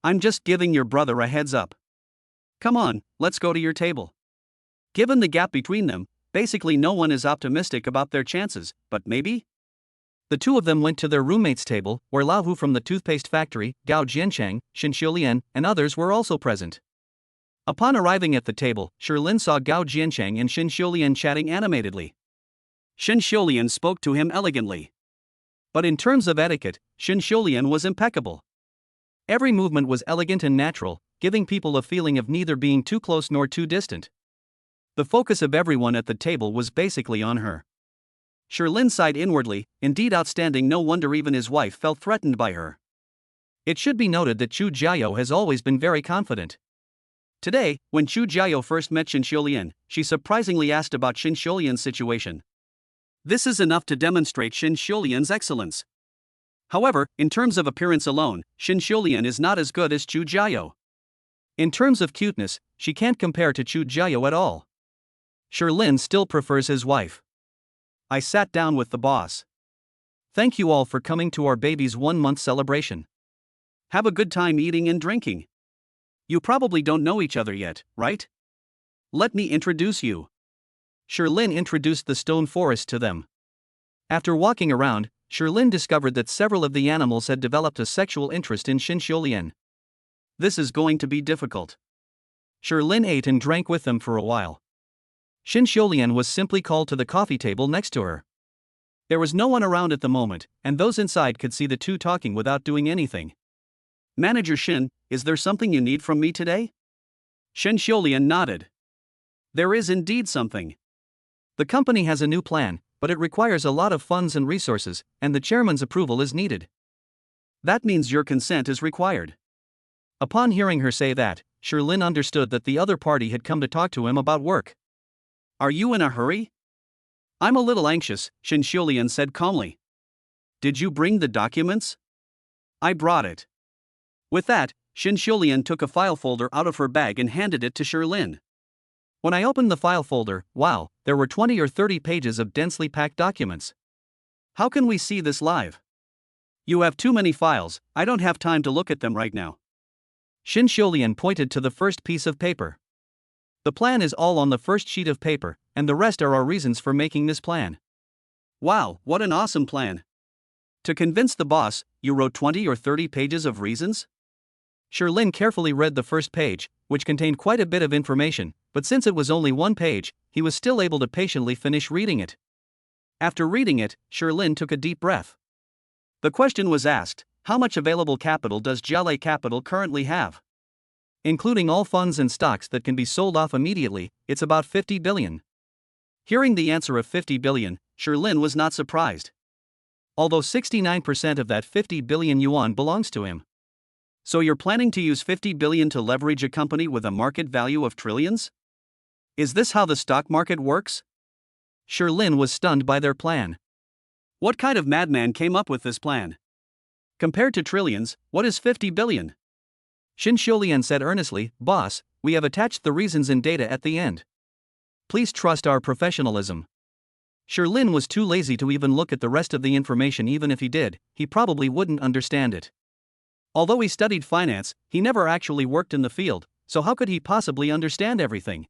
I'm just giving your brother a heads up. Come on, let's go to your table. Given the gap between them, basically no one is optimistic about their chances, but maybe? The two of them went to their roommate's table, where Lao Hu from the toothpaste factory, Gao Jiancheng, Xin Xiulian, and others were also present. Upon arriving at the table, Shirlin saw Gao Jiancheng and Xin Xiulian chatting animatedly. Xin Xiulian spoke to him elegantly. But in terms of etiquette, Xin Xiulian was impeccable. Every movement was elegant and natural, giving people a feeling of neither being too close nor too distant. The focus of everyone at the table was basically on her. Shirlin sighed inwardly, indeed outstanding. No wonder even his wife felt threatened by her. It should be noted that Chu Jiao has always been very confident. Today, when Chu Jiao first met Xin Xiulian, she surprisingly asked about Xin Xiulian's situation. This is enough to demonstrate Xin Xiulian's excellence. However, in terms of appearance alone, Xin Xiulian is not as good as Chu Jiao. In terms of cuteness, she can't compare to Chu Jiao at all. Shirlin still prefers his wife. I sat down with the boss. Thank you all for coming to our baby's 1-month celebration. Have a good time eating and drinking. You probably don't know each other yet, right? Let me introduce you. Shirlin introduced the stone forest to them. After walking around, Shirlin discovered that several of the animals had developed a sexual interest in Xin Xiulian. This is going to be difficult. Shirlin ate and drank with them for a while. Xin Xiulian was simply called to the coffee table next to her. There was no one around at the moment, and those inside could see the two talking without doing anything. Manager Xin, is there something you need from me today? Xin Xiulian nodded. There is indeed something. The company has a new plan, but it requires a lot of funds and resources, and the chairman's approval is needed. That means your consent is required. Upon hearing her say that, Shirlin understood that the other party had come to talk to him about work. Are you in a hurry? I'm a little anxious, Xin Xiulian said calmly. Did you bring the documents? I brought it. With that, Xin Xiulian took a file folder out of her bag and handed it to Shirlin. When I opened the file folder, wow, there were 20 or 30 pages of densely packed documents. How can we see this live? You have too many files, I don't have time to look at them right now. Xin Xiulian pointed to the first piece of paper. The plan is all on the first sheet of paper, and the rest are our reasons for making this plan. Wow, what an awesome plan. To convince the boss, you wrote 20 or 30 pages of reasons? Shirlin carefully read the first page, which contained quite a bit of information, but since it was only one page, he was still able to patiently finish reading it. After reading it, Sherlin took a deep breath. The question was asked, how much available capital does Jale Capital currently have? Including all funds and stocks that can be sold off immediately, it's about 50 billion. Hearing the answer of 50 billion, Sherlin was not surprised. Although 69% of that 50 billion yuan belongs to him. So you're planning to use 50 billion to leverage a company with a market value of trillions? Is this how the stock market works? Sherlin was stunned by their plan. What kind of madman came up with this plan? Compared to trillions, what is 50 billion? Xin Xiulian said earnestly, "Boss, we have attached the reasons in data at the end. Please trust our professionalism." Sherlin was too lazy to even look at the rest of the information. Even if he did, he probably wouldn't understand it. Although he studied finance, he never actually worked in the field, so how could he possibly understand everything?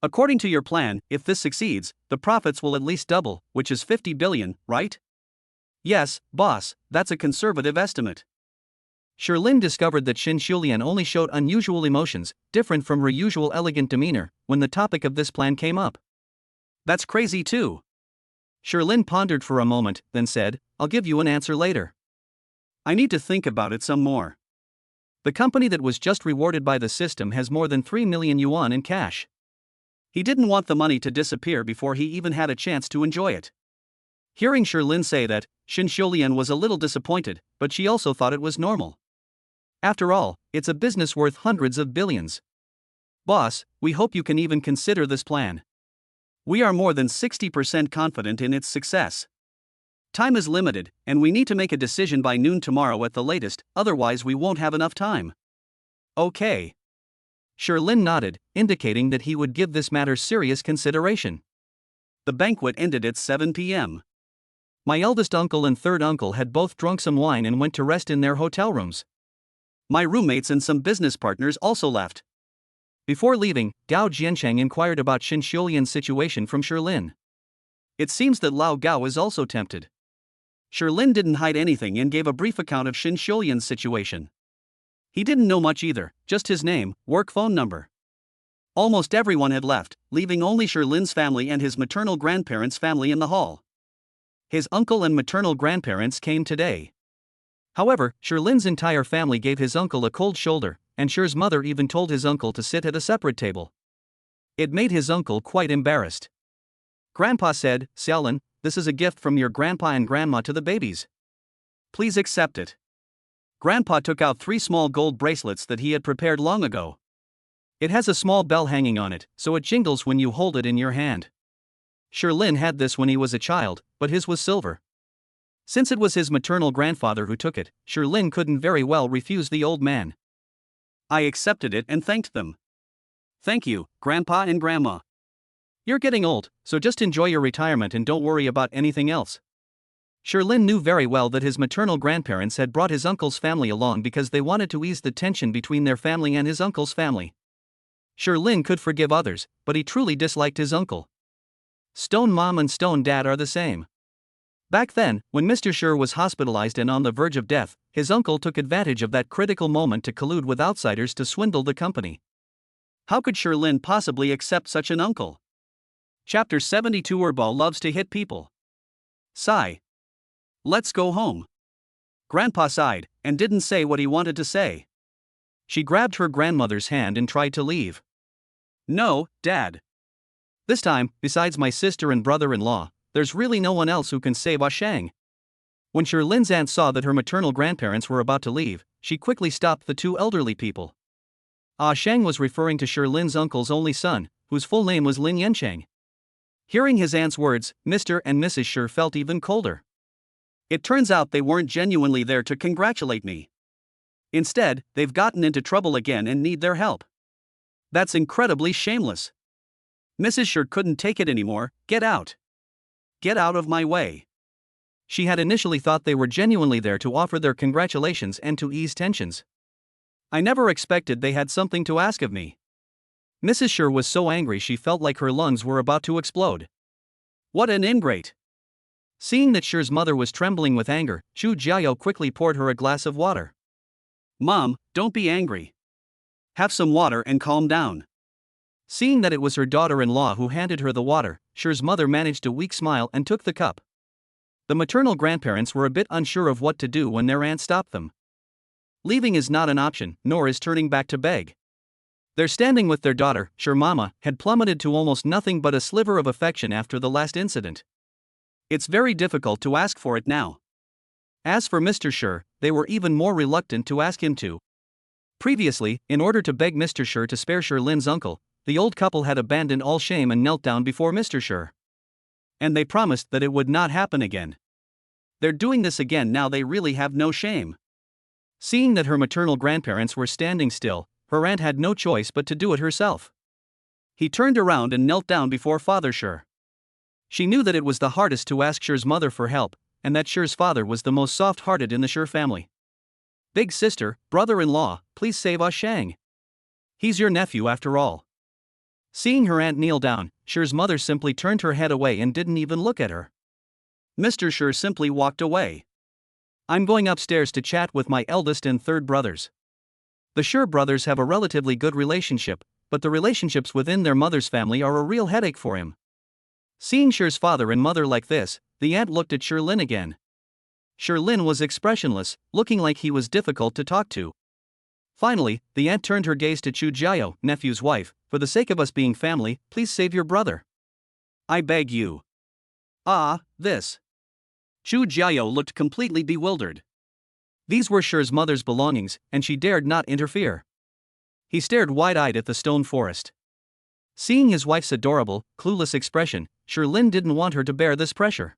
According to your plan, if this succeeds, the profits will at least double, which is 50 billion, right? Yes, boss, that's a conservative estimate. Sherlin discovered that Xin Xiulian only showed unusual emotions, different from her usual elegant demeanor, when the topic of this plan came up. That's crazy too. Sherlin pondered for a moment, then said, "I'll give you an answer later. I need to think about it some more." The company that was just rewarded by the system has more than 3 million yuan in cash. He didn't want the money to disappear before he even had a chance to enjoy it. Hearing Sherlin say that, Xin Xiulian was a little disappointed, but she also thought it was normal. After all, it's a business worth hundreds of billions. Boss, we hope you can even consider this plan. We are more than 60% confident in its success. Time is limited, and we need to make a decision by noon tomorrow at the latest, otherwise we won't have enough time. Okay. Sherlin nodded, indicating that he would give this matter serious consideration. The banquet ended at 7 p.m. My eldest uncle and third uncle had both drunk some wine and went to rest in their hotel rooms. My roommates and some business partners also left. Before leaving, Gao Jiancheng inquired about Xin Xiulian's situation from Sherlin. It seems that Lao Gao is also tempted. Sherlin didn't hide anything and gave a brief account of Xin Xiulian's situation. He didn't know much either, just his name, work phone number. Almost everyone had left, leaving only Sherlin's family and his maternal grandparents' family in the hall. His uncle and maternal grandparents came today. However, Sherlin's entire family gave his uncle a cold shoulder, and Sher's mother even told his uncle to sit at a separate table. It made his uncle quite embarrassed. Grandpa said, "Xiaolin, this is a gift from your grandpa and grandma to the babies. Please accept it." Grandpa took out 3 small gold bracelets that he had prepared long ago. It has a small bell hanging on it, so it jingles when you hold it in your hand. Sherlin had this when he was a child, but his was silver. Since it was his maternal grandfather who took it, Sherlin couldn't very well refuse the old man. I accepted it and thanked them. "Thank you, Grandpa and Grandma. You're getting old, so just enjoy your retirement and don't worry about anything else." Sherlin knew very well that his maternal grandparents had brought his uncle's family along because they wanted to ease the tension between their family and his uncle's family. Sherlin could forgive others, but he truly disliked his uncle. Stone mom and stone dad are the same. Back then, when Mr. Sher was hospitalized and on the verge of death, his uncle took advantage of that critical moment to collude with outsiders to swindle the company. How could Sherlin possibly accept such an uncle? Chapter 72. Erbal loves to hit people. Sigh. Let's go home. Grandpa sighed, and didn't say what he wanted to say. She grabbed her grandmother's hand and tried to leave. "No, Dad. This time, besides my sister and brother-in-law, there's really no one else who can save Ah Shang." When Sherlin's aunt saw that her maternal grandparents were about to leave, she quickly stopped the 2 elderly people. Ah Shang was referring to Sherlin's uncle's only son, whose full name was Lin Yancheng. Hearing his aunt's words, Mr. and Mrs. Sher felt even colder. It turns out they weren't genuinely there to congratulate me. Instead, they've gotten into trouble again and need their help. That's incredibly shameless. Mrs. Sher couldn't take it anymore. "Get out. Get out of my way." She had initially thought they were genuinely there to offer their congratulations and to ease tensions. "I never expected they had something to ask of me." Mrs. Sher was so angry she felt like her lungs were about to explode. What an ingrate! Seeing that Sher's mother was trembling with anger, Chu Jiao quickly poured her a glass of water. "Mom, don't be angry. Have some water and calm down." Seeing that it was her daughter-in-law who handed her the water, Sher's mother managed a weak smile and took the cup. The maternal grandparents were a bit unsure of what to do when their aunt stopped them. Leaving is not an option, nor is turning back to beg. Their standing with their daughter, Sher Mama, had plummeted to almost nothing but a sliver of affection after the last incident. It's very difficult to ask for it now. As for Mr. Sher, they were even more reluctant to ask him to. Previously, in order to beg Mr. Sher to spare Sher Lin's uncle, the old couple had abandoned all shame and knelt down before Mr. Sher. And they promised that it would not happen again. They're doing this again now. They really have no shame. Seeing that her maternal grandparents were standing still, her aunt had no choice but to do it herself. He turned around and knelt down before Father Sher. She knew that it was the hardest to ask Sher's mother for help, and that Sher's father was the most soft-hearted in the Sher family. Big sister, brother-in-law, please save Ah Shang. He's your nephew after all. Seeing her aunt kneel down, Sher's mother simply turned her head away and didn't even look at her. Mr. Sher simply walked away. I'm going upstairs to chat with my eldest and third brothers. The Sher brothers have a relatively good relationship, but the relationships within their mother's family are a real headache for him. Seeing Sher's father and mother like this, the aunt looked at Sher Lin again. Sher Lin was expressionless, looking like he was difficult to talk to. Finally, the aunt turned her gaze to Chu Jiao, nephew's wife. For the sake of us being family, please save your brother. I beg you. This. Chu Jiao looked completely bewildered. These were Sher's mother's belongings, and she dared not interfere. He stared wide-eyed at the stone forest. Seeing his wife's adorable, clueless expression, Sher Lin didn't want her to bear this pressure.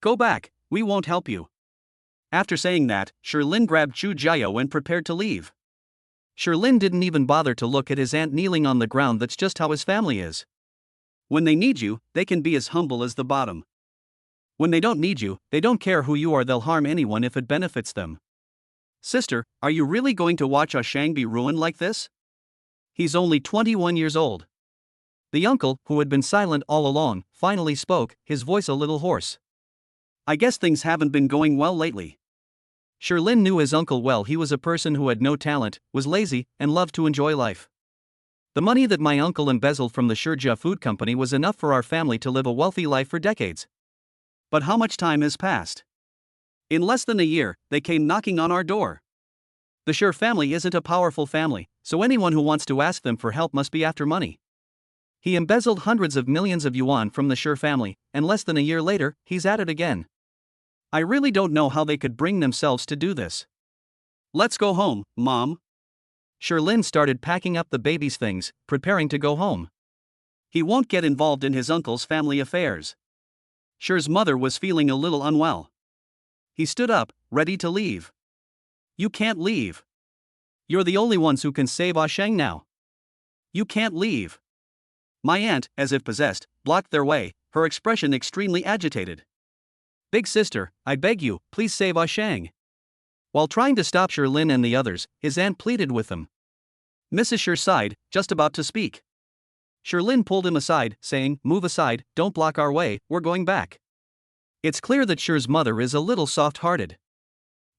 Go back, we won't help you. After saying that, Sher Lin grabbed Chu Jiao and prepared to leave. Sher Lin didn't even bother to look at his aunt kneeling on the ground. That's just how his family is. When they need you, they can be as humble as the bottom. When they don't need you, they don't care who you are. They'll harm anyone if it benefits them. Sister, are you really going to watch Ah Shang be ruined like this? He's only 21 years old. The uncle, who had been silent all along, finally spoke, his voice a little hoarse. I guess things haven't been going well lately. Sher Lin knew his uncle well. He was a person who had no talent, was lazy, and loved to enjoy life. The money that my uncle embezzled from the Shirjia Food Company was enough for our family to live a wealthy life for decades. But how much time has passed? In less than a year, they came knocking on our door. The Sher family isn't a powerful family, so anyone who wants to ask them for help must be after money. He embezzled hundreds of millions of yuan from the Sher family, and less than a year later, he's at it again. I really don't know how they could bring themselves to do this. Let's go home, Mom. Sher Lin started packing up the baby's things, preparing to go home. He won't get involved in his uncle's family affairs. Sher's mother was feeling a little unwell. He stood up, ready to leave. You can't leave. You're the only ones who can save Ah Shang now. You can't leave. My aunt, as if possessed, blocked their way, her expression extremely agitated. Big sister, I beg you, please save Ah Shang. While trying to stop Sher Lin and the others, his aunt pleaded with them. Mrs. Sher sighed, just about to speak. Sher Lin pulled him aside, saying, Move aside, don't block our way, we're going back. It's clear that Sher's mother is a little soft-hearted.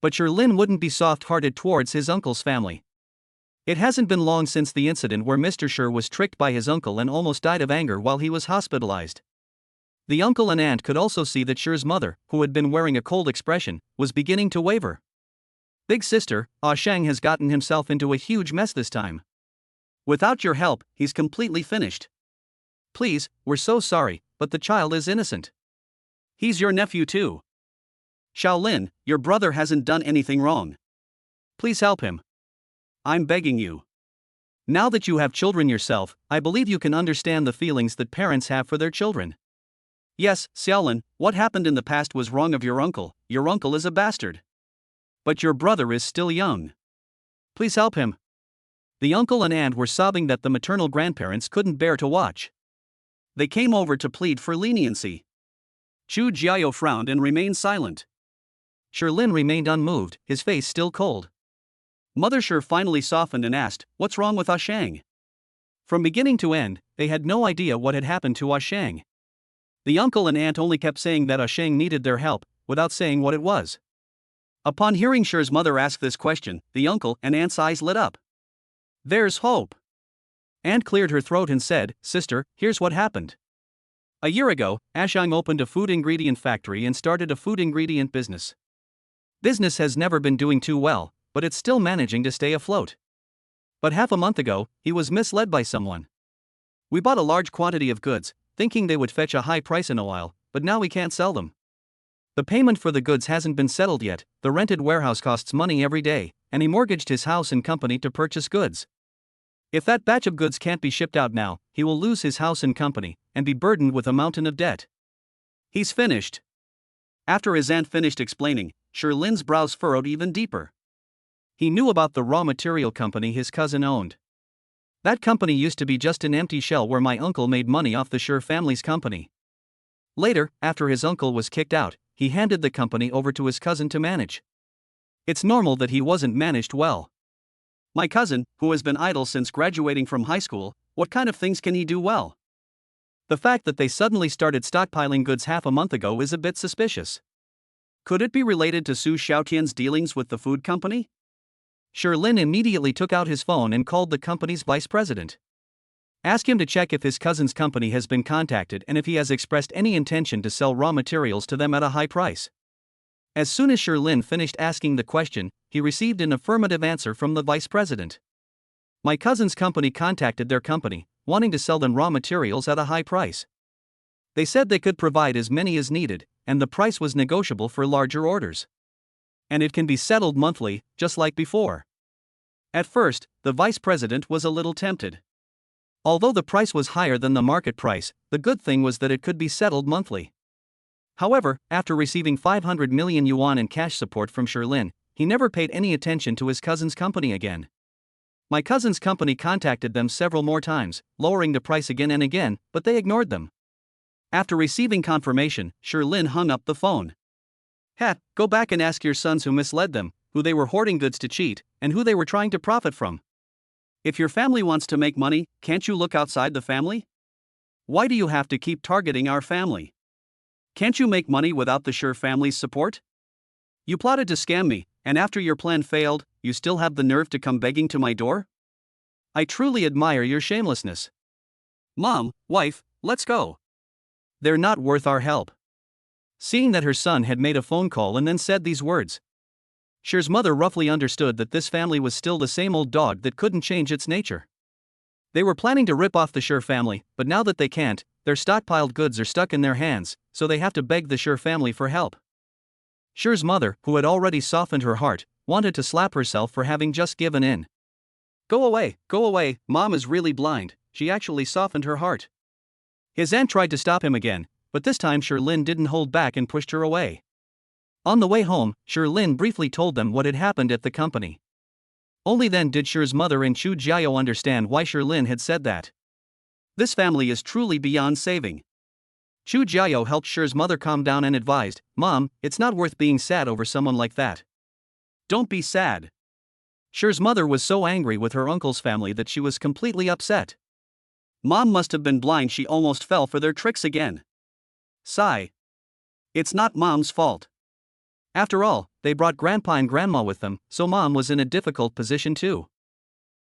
But Sher Lin wouldn't be soft-hearted towards his uncle's family. It hasn't been long since the incident where Mr. Sher was tricked by his uncle and almost died of anger while he was hospitalized. The uncle and aunt could also see that Sher's mother, who had been wearing a cold expression, was beginning to waver. Big sister, Ah Shang has gotten himself into a huge mess this time. Without your help, he's completely finished. Please, we're so sorry, but the child is innocent. He's your nephew too. Shaolin, your brother hasn't done anything wrong. Please help him. I'm begging you. Now that you have children yourself, I believe you can understand the feelings that parents have for their children. Yes, Xiaolin, what happened in the past was wrong of your uncle is a bastard. But your brother is still young. Please help him. The uncle and aunt were sobbing that the maternal grandparents couldn't bear to watch. They came over to plead for leniency. Chu Jiao frowned and remained silent. Sher Lin remained unmoved, his face still cold. Mother Sher finally softened and asked, What's wrong with Ah Shang? From beginning to end, they had no idea what had happened to Ah Shang. The uncle and aunt only kept saying that Ah Shang needed their help, without saying what it was. Upon hearing Sher's mother ask this question, the uncle and aunt's eyes lit up. There's hope. Aunt cleared her throat and said, "Sister, here's what happened. A year ago, Ashang opened a food ingredient factory and started a food ingredient business. Business has never been doing too well, but it's still managing to stay afloat. But half a month ago, he was misled by someone. We bought a large quantity of goods, thinking they would fetch a high price in a while, but now we can't sell them. The payment for the goods hasn't been settled yet, the rented warehouse costs money every day, and he mortgaged his house and company to purchase goods. If that batch of goods can't be shipped out now, he will lose his house and company, and be burdened with a mountain of debt. He's finished." After his aunt finished explaining, Sherlin's brows furrowed even deeper. He knew about the raw material company his cousin owned. That company used to be just an empty shell where my uncle made money off the Sher family's company. Later, after his uncle was kicked out, he handed the company over to his cousin to manage. It's normal that he wasn't managed well. My cousin, who has been idle since graduating from high school, what kind of things can he do well? The fact that they suddenly started stockpiling goods half a month ago is a bit suspicious. Could it be related to Su Xiaotian's dealings with the food company? Sherlin immediately took out his phone and called the company's vice president. Ask him to check if his cousin's company has been contacted and if he has expressed any intention to sell raw materials to them at a high price. As soon as Sherlin finished asking the question, he received an affirmative answer from the vice president. My cousin's company contacted their company, wanting to sell them raw materials at a high price. They said they could provide as many as needed, and the price was negotiable for larger orders. And it can be settled monthly, just like before. At first, the vice president was a little tempted. Although the price was higher than the market price, the good thing was that it could be settled monthly. However, after receiving 500 million yuan in cash support from Sherlin, he never paid any attention to his cousin's company again. My cousin's company contacted them several more times, lowering the price again and again, but they ignored them. After receiving confirmation, Sherlin hung up the phone. Go back and ask your sons who misled them, who they were hoarding goods to cheat, and who they were trying to profit from. If your family wants to make money, can't you look outside the family? Why do you have to keep targeting our family? Can't you make money without the Sher family's support? You plotted to scam me, and after your plan failed, you still have the nerve to come begging to my door? I truly admire your shamelessness. Mom, wife, let's go. They're not worth our help. Seeing that her son had made a phone call and then said these words, Sher's mother roughly understood that this family was still the same old dog that couldn't change its nature. They were planning to rip off the Sher family, but now that they can't, their stockpiled goods are stuck in their hands, so they have to beg the Sher family for help. Sher's mother, who had already softened her heart, wanted to slap herself for having just given in. Go away, Mom is really blind, she actually softened her heart. His aunt tried to stop him again, but this time Sherlin didn't hold back and pushed her away. On the way home, Sherlin briefly told them what had happened at the company. Only then did Sher's mother and Chu Jiao understand why Sherlin had said that. This family is truly beyond saving. Chu Jiao helped Sher's mother calm down and advised, Mom, it's not worth being sad over someone like that. Don't be sad. Sher's mother was so angry with her uncle's family that she was completely upset. Mom must have been blind, she almost fell for their tricks again. Sigh. It's not Mom's fault. After all, they brought Grandpa and Grandma with them, so Mom was in a difficult position too.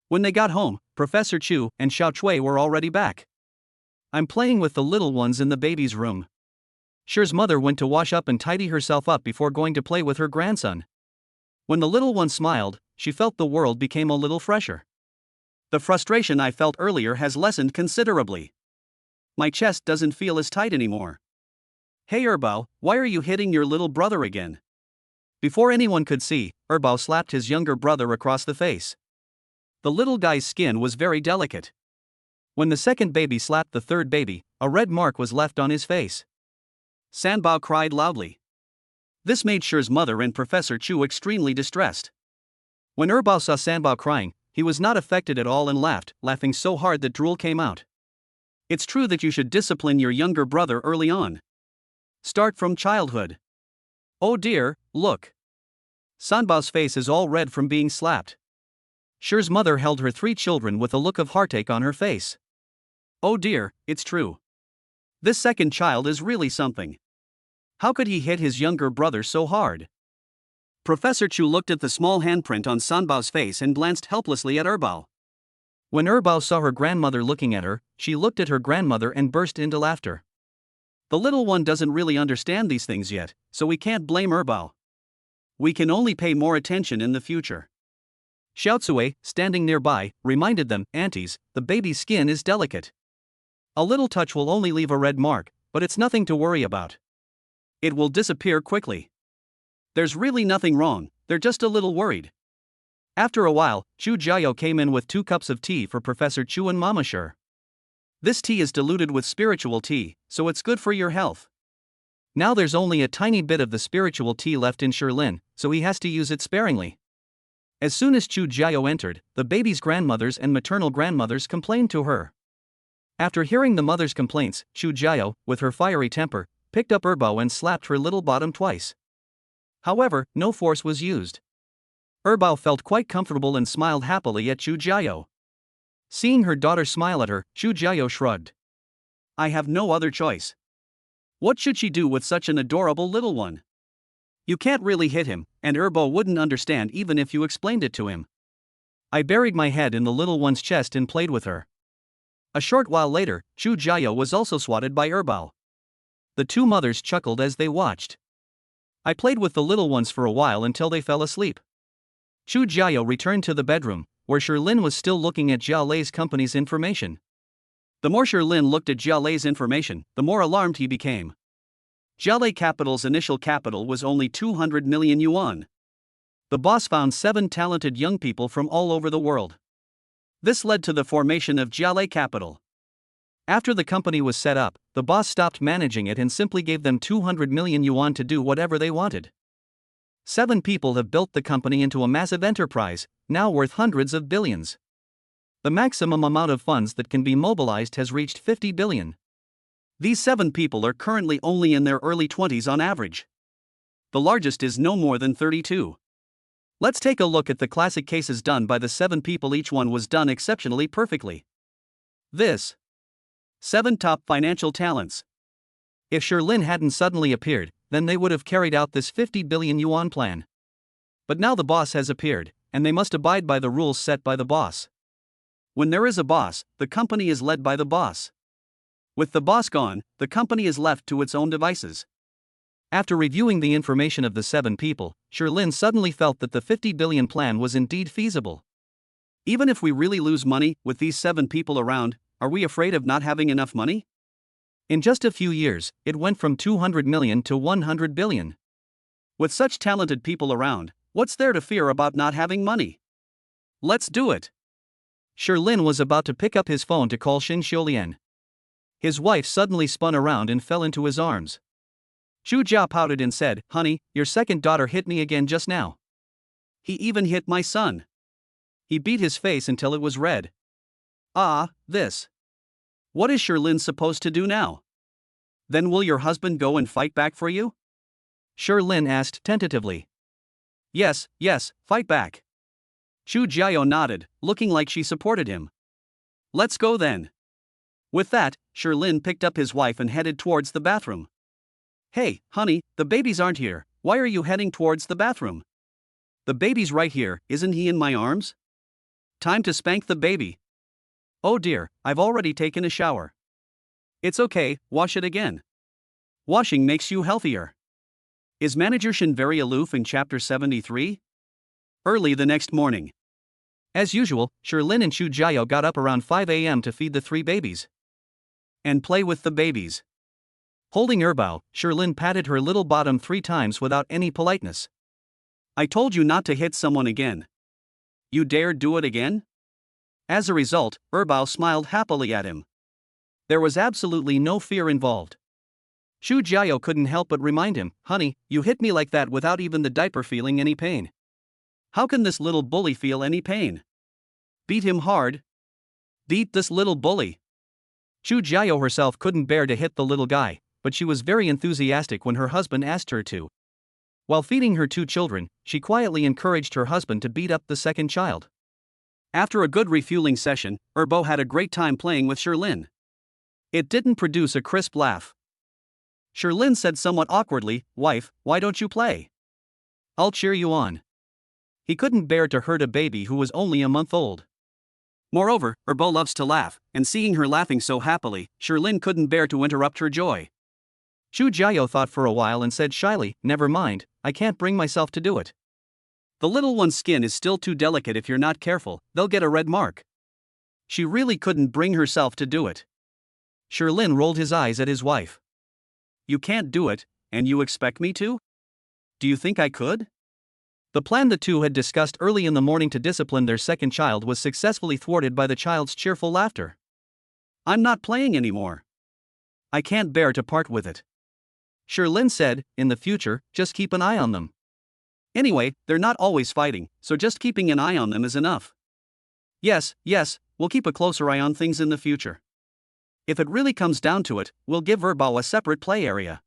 When they got home, Professor Chu and Xiao Chui were already back. I'm playing with the little ones in the baby's room. Sher's mother went to wash up and tidy herself up before going to play with her grandson. When the little one smiled, she felt the world became a little fresher. The frustration I felt earlier has lessened considerably. My chest doesn't feel as tight anymore. Hey Erbao, why are you hitting your little brother again? Before anyone could see, Erbao slapped his younger brother across the face. The little guy's skin was very delicate. When the second baby slapped the third baby, a red mark was left on his face. Sanbao cried loudly. This made Sher's mother and Professor Chu extremely distressed. When Erbao saw Sanbao crying, he was not affected at all and laughed, laughing so hard that drool came out. It's true that you should discipline your younger brother early on. Start from childhood. Oh dear, look. Sanbao's face is all red from being slapped. Sher's mother held her 3 children with a look of heartache on her face. Oh dear, it's true. This second child is really something. How could he hit his younger brother so hard? Professor Chu looked at the small handprint on Sanbao's face and glanced helplessly at Erbao. When Erbao saw her grandmother looking at her, she looked at her grandmother and burst into laughter. The little one doesn't really understand these things yet, so we can't blame Erbao. We can only pay more attention in the future. Xiaotsue, standing nearby, reminded them, "Aunties, the baby's skin is delicate. A little touch will only leave a red mark, but it's nothing to worry about. It will disappear quickly. There's really nothing wrong, they're just a little worried." After a while, Chu Jiao came in with 2 cups of tea for Professor Chu and Mama Sher. This tea is diluted with spiritual tea, so it's good for your health. Now there's only a tiny bit of the spiritual tea left in Sherlin, so he has to use it sparingly. As soon as Chu Jiao entered, the baby's grandmothers and maternal grandmothers complained to her. After hearing the mother's complaints, Chu Jiao, with her fiery temper, picked up Erbao and slapped her little bottom twice. However, no force was used. Erbao felt quite comfortable and smiled happily at Chu Jiao. Seeing her daughter smile at her, Chu Jiao shrugged. I have no other choice. What should she do with such an adorable little one? You can't really hit him, and Erbao wouldn't understand even if you explained it to him. I buried my head in the little one's chest and played with her. A short while later, Chu Jiao was also swatted by Erbao. The 2 mothers chuckled as they watched. I played with the little ones for a while until they fell asleep. Chu Jiao returned to the bedroom, where Sherlin was still looking at Jia Lei's company's information. The more Sherlin looked at Jia Lei's information, the more alarmed he became. Jia Lei Capital's initial capital was only 200 million yuan. The boss found 7 talented young people from all over the world. This led to the formation of Jia Lei Capital. After the company was set up, the boss stopped managing it and simply gave them 200 million yuan to do whatever they wanted. 7 people have built the company into a massive enterprise, now worth hundreds of billions. The maximum amount of funds that can be mobilized has reached 50 billion. These 7 people are currently only in their early 20s on average. The largest is no more than 32. Let's take a look at the classic cases done by the 7 people. Each one was done exceptionally perfectly. This 7 top financial talents. If Sherlin hadn't suddenly appeared, then they would have carried out this 50 billion yuan plan. But now the boss has appeared, and they must abide by the rules set by the boss. When there is a boss, the company is led by the boss. With the boss gone, the company is left to its own devices. After reviewing the information of the 7 people, Sherlin suddenly felt that the 50 billion plan was indeed feasible. Even if we really lose money with these 7 people around, are we afraid of not having enough money? In just a few years, it went from 200 million to 100 billion. With such talented people around, what's there to fear about not having money? Let's do it. Sherlin was about to pick up his phone to call Xin Xiulian. His wife suddenly spun around and fell into his arms. Chu Jia pouted and said, "Honey, your second daughter hit me again just now. He even hit my son. He beat his face until it was red. This. What is Sherlin supposed to do now? Then will your husband go and fight back for you?" Sherlin asked tentatively. Yes, fight back. Chu Jiao nodded, looking like she supported him. Let's go then. With that, Sherlin picked up his wife and headed towards the bathroom. Hey, honey, the babies aren't here, why are you heading towards the bathroom? The baby's right here, isn't he in my arms? Time to spank the baby. Oh dear, I've already taken a shower. It's okay, wash it again. Washing makes you healthier. Is Manager Shin very aloof in Chapter 73? Early the next morning. As usual, Sherlin and Chu Jiao got up around 5 a.m. to feed the 3 babies. And play with the babies. Holding Erbao, Sherlin patted her little bottom 3 times without any politeness. I told you not to hit someone again. You dare do it again? As a result, Erbao smiled happily at him. There was absolutely no fear involved. Chu Jiao couldn't help but remind him, "Honey, you hit me like that without even the diaper feeling any pain. How can this little bully feel any pain? Beat him hard. Beat this little bully." Chu Jiao herself couldn't bear to hit the little guy, but she was very enthusiastic when her husband asked her to. While feeding her 2 children, she quietly encouraged her husband to beat up the second child. After a good refueling session, Erbao had a great time playing with Sherlin. It didn't produce a crisp laugh. Sherlin said somewhat awkwardly, "Wife, why don't you play? I'll cheer you on." He couldn't bear to hurt a baby who was only a month old. Moreover, Erbo loves to laugh, and seeing her laughing so happily, Sherlin couldn't bear to interrupt her joy. Chu Jiao thought for a while and said shyly, "Never mind, I can't bring myself to do it." The little one's skin is still too delicate. If you're not careful, they'll get a red mark. She really couldn't bring herself to do it. Sherlin rolled his eyes at his wife. You can't do it, and you expect me to? Do you think I could? The plan the two had discussed early in the morning to discipline their second child was successfully thwarted by the child's cheerful laughter. I'm not playing anymore. I can't bear to part with it. Sherlin said, "In the future, just keep an eye on them. Anyway, they're not always fighting, so just keeping an eye on them is enough." Yes, we'll keep a closer eye on things in the future. If it really comes down to it, we'll give Erbao a separate play area.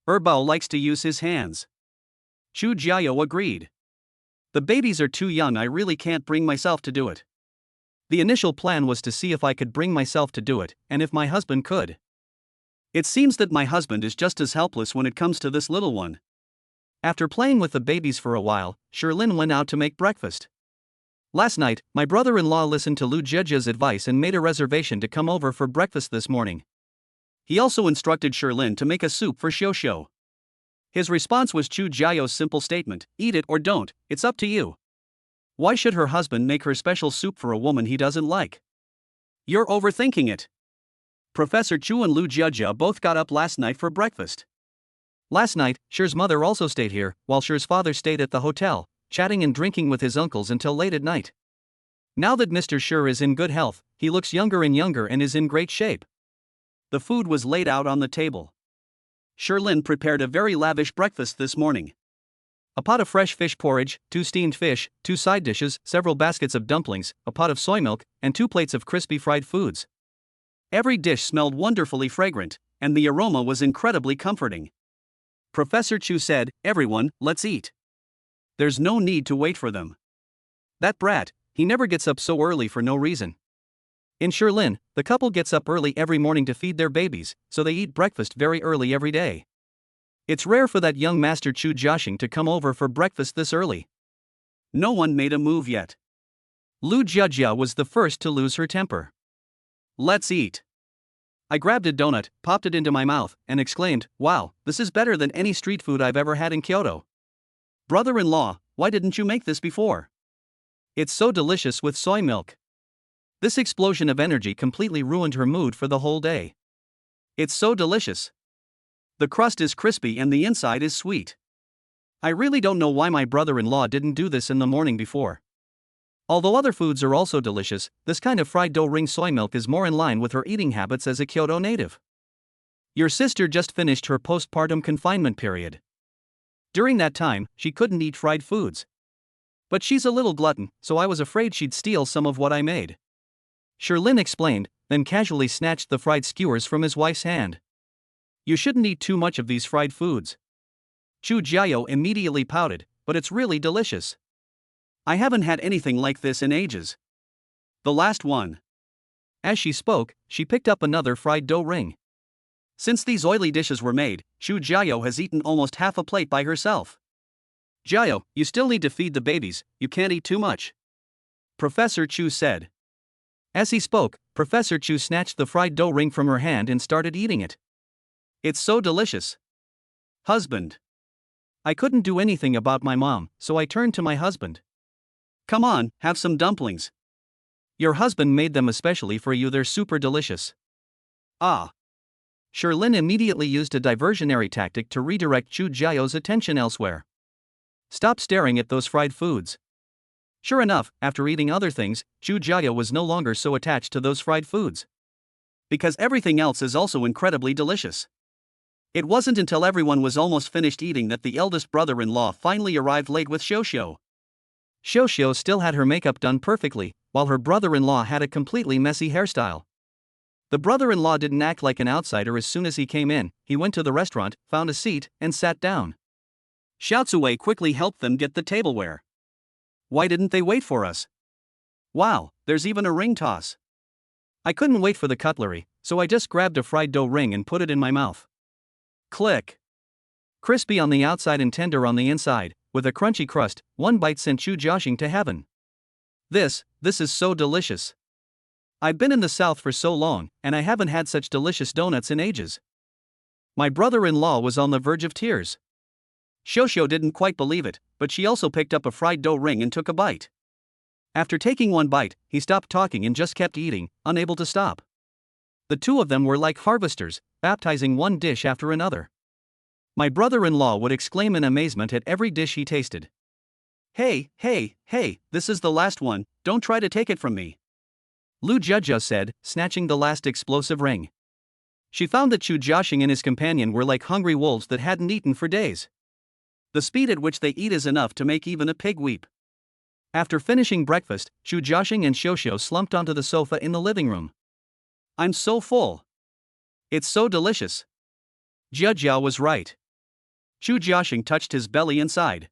Erbao likes to use his hands. Chu Jiao agreed. The babies are too young. I really can't bring myself to do it. The initial plan was to see if I could bring myself to do it, and if my husband could. It seems that my husband is just as helpless when it comes to this little one. After playing with the babies for a while, Sherlin went out to make breakfast. Last night, my brother-in-law listened to Lu Jiejia's advice and made a reservation to come over for breakfast this morning. He also instructed Sherlin to make a soup for Xiuxiu. His response was Chu Jiao's simple statement, "Eat it or don't, it's up to you." Why should her husband make her special soup for a woman he doesn't like? You're overthinking it. Professor Chu and Lu Jiejia both got up last night for breakfast. Last night, Sher's mother also stayed here, while Sher's father stayed at the hotel, chatting and drinking with his uncles until late at night. Now that Mr. Sher is in good health, he looks younger and younger and is in great shape. The food was laid out on the table. Sherlin prepared a very lavish breakfast this morning. A pot of fresh fish porridge, 2 steamed fish, 2 side dishes, several baskets of dumplings, a pot of soy milk, and 2 plates of crispy fried foods. Every dish smelled wonderfully fragrant, and the aroma was incredibly comforting. Professor Chu said, "Everyone, let's eat. There's no need to wait for them." That brat, he never gets up so early for no reason. In Sherlin, the couple gets up early every morning to feed their babies, so they eat breakfast very early every day. It's rare for that young master Chu Jiaxing to come over for breakfast this early. No one made a move yet. Lu Jiejia was the first to lose her temper. "Let's eat." I grabbed a donut, popped it into my mouth, and exclaimed, "Wow, this is better than any street food I've ever had in Kyoto." "Brother-in-law, why didn't you make this before?" "It's so delicious with soy milk." This explosion of energy completely ruined her mood for the whole day. "It's so delicious. The crust is crispy and the inside is sweet. I really don't know why my brother-in-law didn't do this in the morning before. Although other foods are also delicious, this kind of fried dough ring soy milk is more in line with her eating habits as a Kyoto native. Your sister just finished her postpartum confinement period. During that time, she couldn't eat fried foods. But she's a little glutton, so I was afraid she'd steal some of what I made." Sherlin explained, then casually snatched the fried skewers from his wife's hand. "You shouldn't eat too much of these fried foods." Chu Jiao immediately pouted, "But it's really delicious. I haven't had anything like this in ages. The last one." As she spoke, she picked up another fried dough ring. Since these oily dishes were made, Chu Jiao has eaten almost half a plate by herself. "Jiao, you still need to feed the babies, you can't eat too much," Professor Chu said. As he spoke, Professor Chu snatched the fried dough ring from her hand and started eating it. "It's so delicious." "Husband." I couldn't do anything about my mom, so I turned to my husband. "Come on, have some dumplings. Your husband made them especially for you, they're super delicious." "Ah." Sherlin immediately used a diversionary tactic to redirect Chu Jiao's attention elsewhere. "Stop staring at those fried foods." Sure enough, after eating other things, Chu Jiao was no longer so attached to those fried foods. Because everything else is also incredibly delicious. It wasn't until everyone was almost finished eating that the eldest brother-in-law finally arrived late with Xiuxiu. Xiuxiu still had her makeup done perfectly, while her brother-in-law had a completely messy hairstyle. The brother-in-law didn't act like an outsider. As soon as he came in, he went to the restaurant, found a seat, and sat down. Xiaozuwei quickly helped them get the tableware. "Why didn't they wait for us?" "Wow, there's even a ring toss." "I couldn't wait for the cutlery, so I just grabbed a fried dough ring and put it in my mouth." Click. Crispy on the outside and tender on the inside, with a crunchy crust, one bite sent Chu Jiaxing to heaven. This is so delicious." I've been in the South for so long, and I haven't had such delicious donuts in ages. My brother-in-law was on the verge of tears. Shosho didn't quite believe it, but she also picked up a fried dough ring and took a bite. After taking one bite, he stopped talking and just kept eating, unable to stop. The two of them were like harvesters, baptizing one dish after another. My brother-in-law would exclaim in amazement at every dish he tasted. "Hey, hey, hey, this is the last one, don't try to take it from me," Lu Jia said, snatching the last explosive ring. She found that Chu Jiaxing and his companion were like hungry wolves that hadn't eaten for days. The speed at which they eat is enough to make even a pig weep. After finishing breakfast, Chu Jiaxing and Shosho slumped onto the sofa in the living room. "I'm so full. It's so delicious." Jia Jiao was right. Chu Jiaxing touched his belly and sighed.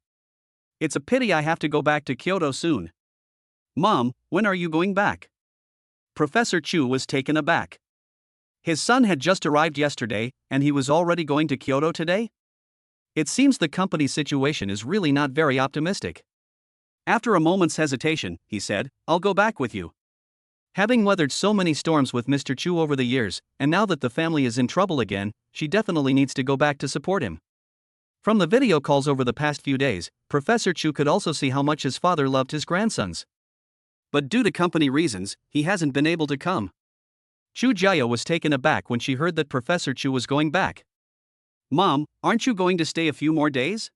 "It's a pity I have to go back to Kyoto soon." "Mom, when are you going back?" Professor Chu was taken aback. His son had just arrived yesterday, and he was already going to Kyoto today? It seems the company's situation is really not very optimistic. After a moment's hesitation, he said, "I'll go back with you." Having weathered so many storms with Mr. Chu over the years, and now that the family is in trouble again, she definitely needs to go back to support him. From the video calls over the past few days, Professor Chu could also see how much his father loved his grandsons. But due to company reasons, he hasn't been able to come. Chu Jiao was taken aback when she heard that Professor Chu was going back. "Mom, aren't you going to stay a few more days?"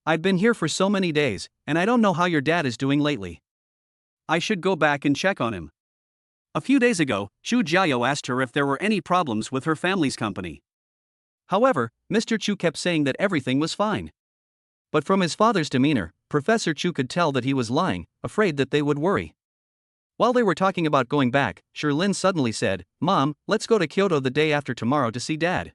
"I've been here for so many days, and I don't know how your dad is doing lately. I should go back and check on him." A few days ago, Chu Jiao asked her if there were any problems with her family's company. However, Mr. Chu kept saying that everything was fine. But from his father's demeanor, Professor Chu could tell that he was lying, afraid that they would worry. While they were talking about going back, Sherlin suddenly said, "Mom, let's go to Kyoto the day after tomorrow to see Dad.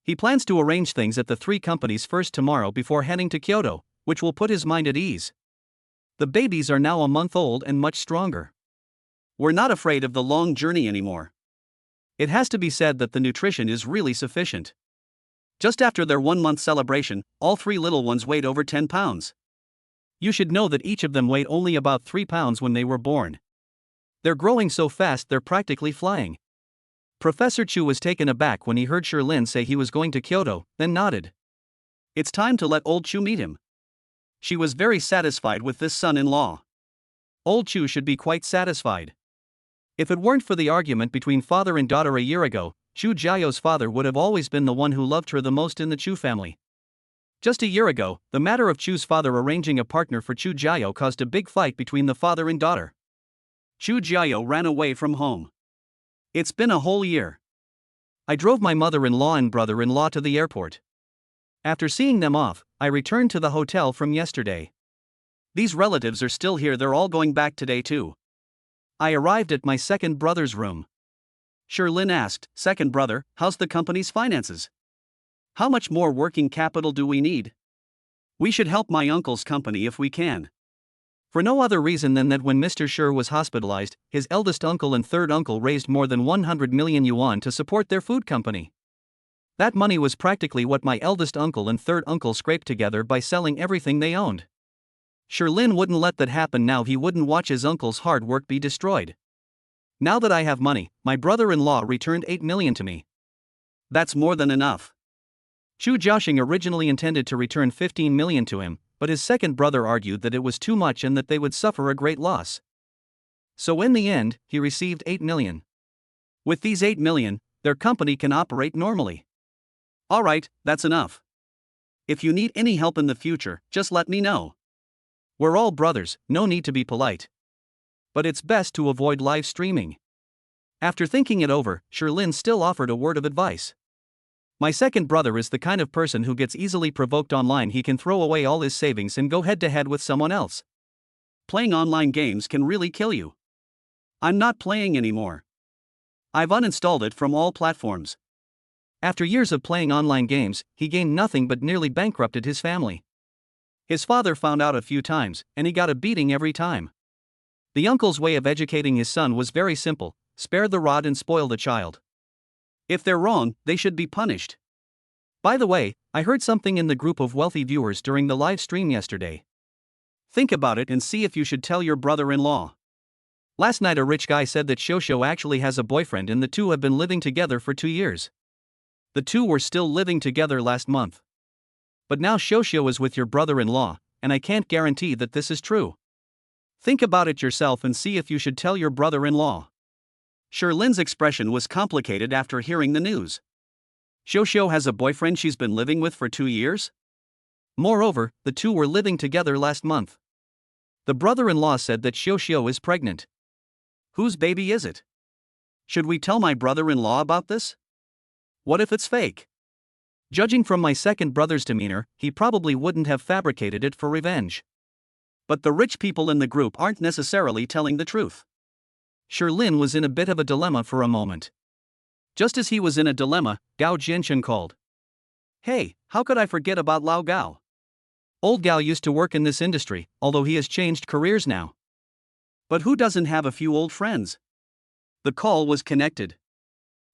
He plans to arrange things at the three companies first tomorrow before heading to Kyoto, which will put his mind at ease. The babies are now a month old and much stronger. We're not afraid of the long journey anymore." It has to be said that the nutrition is really sufficient. Just after their 1-month celebration, all three little ones weighed over 10 pounds. You should know that each of them weighed only about 3 pounds when they were born. They're growing so fast they're practically flying. Professor Chu was taken aback when he heard Sherlin say he was going to Kyoto, then nodded. It's time to let old Chu meet him. She was very satisfied with this son-in-law. Old Chu should be quite satisfied. If it weren't for the argument between father and daughter a year ago, Chu Jiao's father would have always been the one who loved her the most in the Chu family. Just a year ago, the matter of Chu's father arranging a partner for Chu Jiao caused a big fight between the father and daughter. Chu Jiao ran away from home. It's been a whole year. I drove my mother-in-law and brother-in-law to the airport. After seeing them off, I returned to the hotel from yesterday. These relatives are still here, they're all going back today too. I arrived at my second brother's room. Sherlin asked, "Second brother, how's the company's finances? How much more working capital do we need? We should help my uncle's company if we can." For no other reason than that when Mr. Sher was hospitalized, his eldest uncle and third uncle raised more than 100 million yuan to support their food company. That money was practically what my eldest uncle and third uncle scraped together by selling everything they owned. Sherlin wouldn't let that happen now, he wouldn't watch his uncle's hard work be destroyed. Now that I have money, my brother-in-law returned 8 million to me. That's more than enough. Chu Jiaxing originally intended to return 15 million to him, but his second brother argued that it was too much and that they would suffer a great loss. So in the end, he received 8 million. With these 8 million, their company can operate normally. Alright, that's enough. If you need any help in the future, just let me know. We're all brothers, no need to be polite. But it's best to avoid live streaming. After thinking it over, Sherlin still offered a word of advice. My second brother is the kind of person who gets easily provoked online. He can throw away all his savings and go head-to-head with someone else. Playing online games can really kill you. I'm not playing anymore. I've uninstalled it from all platforms. After years of playing online games, he gained nothing but nearly bankrupted his family. His father found out a few times, and he got a beating every time. The uncle's way of educating his son was very simple: spare the rod and spoil the child. If they're wrong, they should be punished. By the way, I heard something in the group of wealthy viewers during the live stream yesterday. Think about it and see if you should tell your brother-in-law. Last night a rich guy said that Shosho actually has a boyfriend and the two have been living together for 2 years. The two were still living together last month. But now Shosho is with your brother-in-law, and I can't guarantee that this is true. Think about it yourself and see if you should tell your brother-in-law. Sherlin's expression was complicated after hearing the news. Shosho has a boyfriend she's been living with for 2 years? Moreover, the two were living together last month. The brother-in-law said that Shosho is pregnant. Whose baby is it? Should we tell my brother-in-law about this? What if it's fake? Judging from my second brother's demeanor, he probably wouldn't have fabricated it for revenge. But the rich people in the group aren't necessarily telling the truth. Sherlin was in a bit of a dilemma for a moment. Just as he was in a dilemma, Gao Jiancheng called. Hey, how could I forget about Lao Gao? Old Gao used to work in this industry, although he has changed careers now. But who doesn't have a few old friends? The call was connected.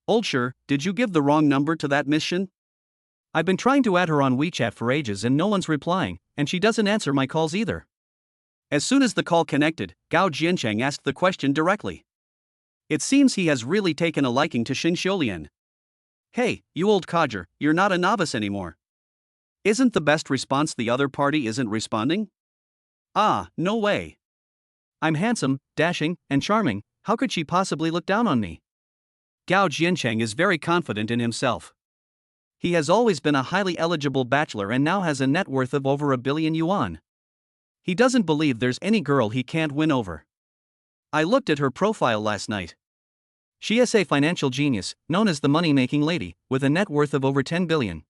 Old Sher, did you give the wrong number to that Miss Shin? I've been trying to add her on WeChat for ages and no one's replying, and she doesn't answer my calls either. As soon as the call connected, Gao Jiancheng asked the question directly. It seems he has really taken a liking to Shin Xiulian. Hey, you old codger, you're not a novice anymore. Isn't the best response the other party isn't responding? Ah, no way. I'm handsome, dashing, and charming, how could she possibly look down on me? Gao Jiancheng is very confident in himself. He has always been a highly eligible bachelor and now has a net worth of over 1 billion yuan. He doesn't believe there's any girl he can't win over. I looked at her profile last night. She is a financial genius, known as the money-making lady, with a net worth of over 10 billion.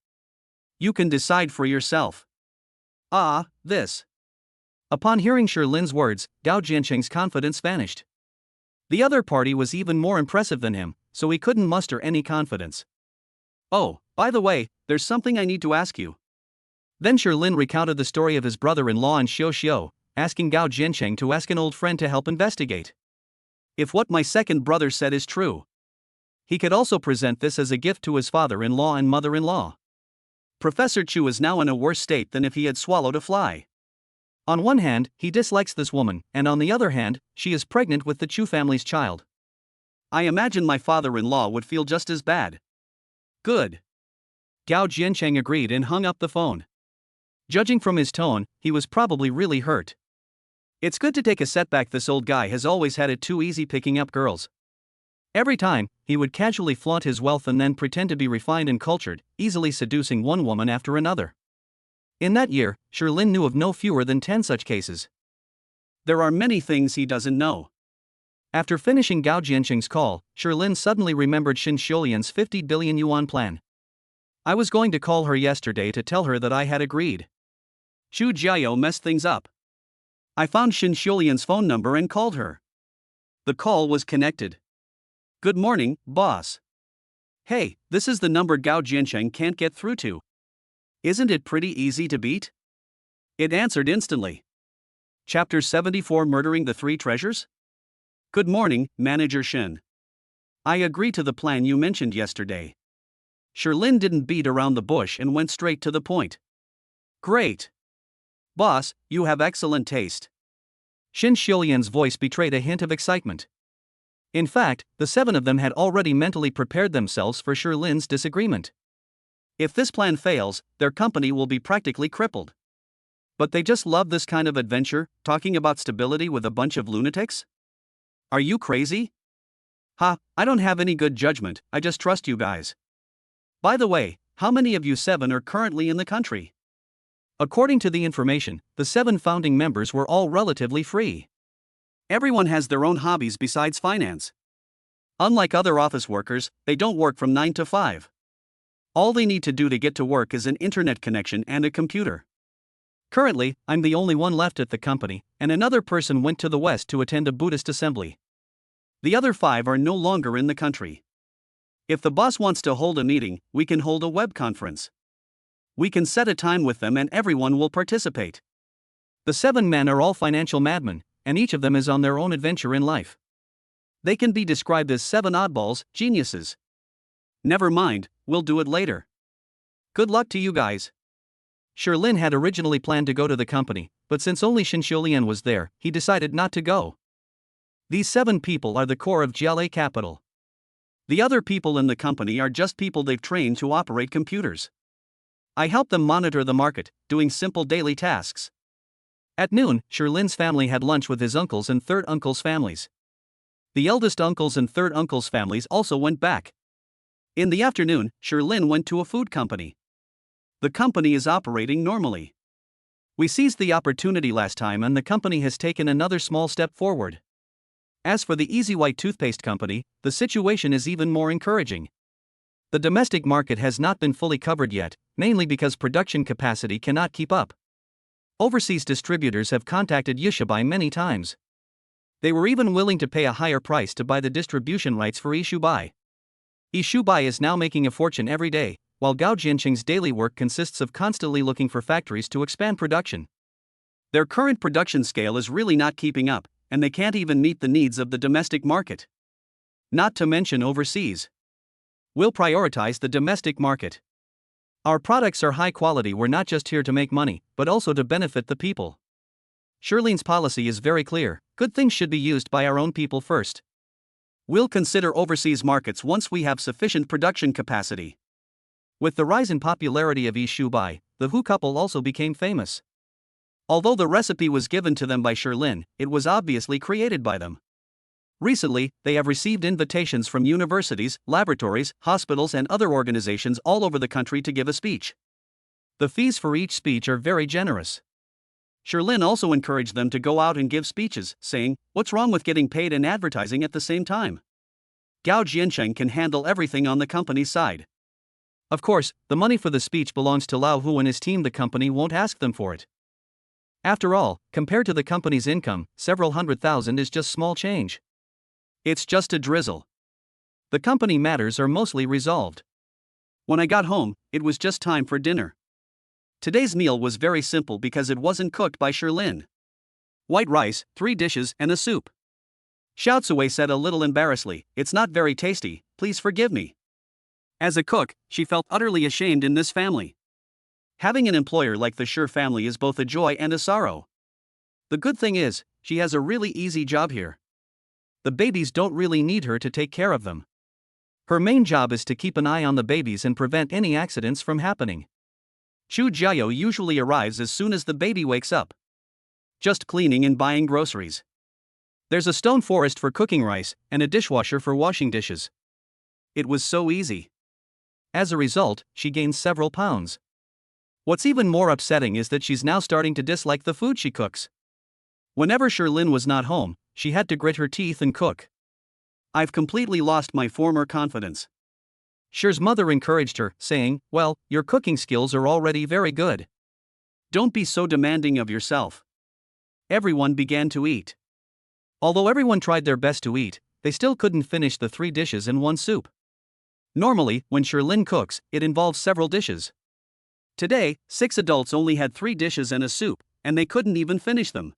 You can decide for yourself. Ah, this. Upon hearing Sherlin's words, Gao Jiancheng's confidence vanished. The other party was even more impressive than him, so he couldn't muster any confidence. Oh, by the way, there's something I need to ask you. Then Sherlin recounted the story of his brother-in-law and Xiu, asking Gao Jiancheng to ask an old friend to help investigate. If what my second brother said is true, he could also present this as a gift to his father-in-law and mother-in-law. Professor Chu is now in a worse state than if he had swallowed a fly. On one hand, he dislikes this woman, and on the other hand, she is pregnant with the Chu family's child. I imagine my father-in-law would feel just as bad. Good. Gao Jiancheng agreed and hung up the phone. Judging from his tone, he was probably really hurt. It's good to take a setback. This old guy has always had it too easy picking up girls. Every time, he would casually flaunt his wealth and then pretend to be refined and cultured, easily seducing one woman after another. In that year, Sherlin knew of no fewer than 10 such cases. There are many things he doesn't know. After finishing Gao Jiancheng's call, Sherlin suddenly remembered Shin Xiulian's 50 billion yuan plan. I was going to call her yesterday to tell her that I had agreed. Xu Jiao messed things up. I found Shin Xiulian's phone number and called her. The call was connected. Good morning, boss. Hey, this is the number Gao Jiancheng can't get through to. Isn't it pretty easy to beat? It answered instantly. Chapter 74, Murdering the Three Treasures? Good morning, Manager Shin. I agree to the plan you mentioned yesterday. Sherlin didn't beat around the bush and went straight to the point. Great. Boss, you have excellent taste. Shin Xiulian's voice betrayed a hint of excitement. In fact, the 7 of them had already mentally prepared themselves for Sherlin's disagreement. If this plan fails, their company will be practically crippled. But they just love this kind of adventure, talking about stability with a bunch of lunatics? Are you crazy? Ha, I don't have any good judgment, I just trust you guys. By the way, how many of you 7 are currently in the country? According to the information, the 7 founding members were all relatively free. Everyone has their own hobbies besides finance. Unlike other office workers, they don't work from 9 to 5. All they need to do to get to work is an internet connection and a computer. Currently, I'm the only one left at the company, and another person went to the west to attend a Buddhist assembly. The other 5 are no longer in the country. If the boss wants to hold a meeting, we can hold a web conference. We can set a time with them and everyone will participate. The 7 men are all financial madmen, and each of them is on their own adventure in life. They can be described as 7 oddballs, geniuses. Never mind, we'll do it later. Good luck to you guys. Sherlin had originally planned to go to the company, but since only Shin Xiulian was there, he decided not to go. These 7 people are the core of GLA Capital. The other people in the company are just people they've trained to operate computers. I help them monitor the market, doing simple daily tasks. At noon, Sherlin's family had lunch with his uncles and third uncle's families. The eldest uncle's and third uncle's families also went back. In the afternoon, Sherlin went to a food company. The company is operating normally. We seized the opportunity last time and the company has taken another small step forward. As for the Easy White Toothpaste Company, the situation is even more encouraging. The domestic market has not been fully covered yet, mainly because production capacity cannot keep up. Overseas distributors have contacted Yushibai many times. They were even willing to pay a higher price to buy the distribution rights for Ishubai. Ishubai is now making a fortune every day, while Gao Jianqing's daily work consists of constantly looking for factories to expand production. Their current production scale is really not keeping up, and they can't even meet the needs of the domestic market. Not to mention overseas. We'll prioritize the domestic market. Our products are high quality. We're not just here to make money, but also to benefit the people. Sherlin's policy is very clear: good things should be used by our own people first. We'll consider overseas markets once we have sufficient production capacity. With the rise in popularity of Ishubai, the Hu couple also became famous. Although the recipe was given to them by Sherlin, it was obviously created by them. Recently, they have received invitations from universities, laboratories, hospitals, and other organizations all over the country to give a speech. The fees for each speech are very generous. Sherlin also encouraged them to go out and give speeches, saying, "What's wrong with getting paid and advertising at the same time? Gao Jiancheng can handle everything on the company's side." Of course, the money for the speech belongs to Lao Hu and his team. The company won't ask them for it. After all, compared to the company's income, several $100,000 is just small change. It's just a drizzle. The company matters are mostly resolved. When I got home, it was just time for dinner. Today's meal was very simple because it wasn't cooked by Sherlin. White rice, 3 dishes, and a soup. Xiaotsui said a little embarrassedly, "It's not very tasty, please forgive me." As a cook, she felt utterly ashamed in this family. Having an employer like the Sher family is both a joy and a sorrow. The good thing is, she has a really easy job here. The babies don't really need her to take care of them. Her main job is to keep an eye on the babies and prevent any accidents from happening. Chu Jiao usually arrives as soon as the baby wakes up. Just cleaning and buying groceries. There's a stone forest for cooking rice, and a dishwasher for washing dishes. It was so easy. As a result, she gained several pounds. What's even more upsetting is that she's now starting to dislike the food she cooks. Whenever Sherlin was not home, she had to grit her teeth and cook. "I've completely lost my former confidence." Sher's mother encouraged her, saying, "Well, your cooking skills are already very good. Don't be so demanding of yourself." Everyone began to eat. Although everyone tried their best to eat, they still couldn't finish the 3 dishes and 1 soup. Normally, when Sherlin cooks, it involves several dishes. Today, 6 adults only had 3 dishes and a soup, and they couldn't even finish them.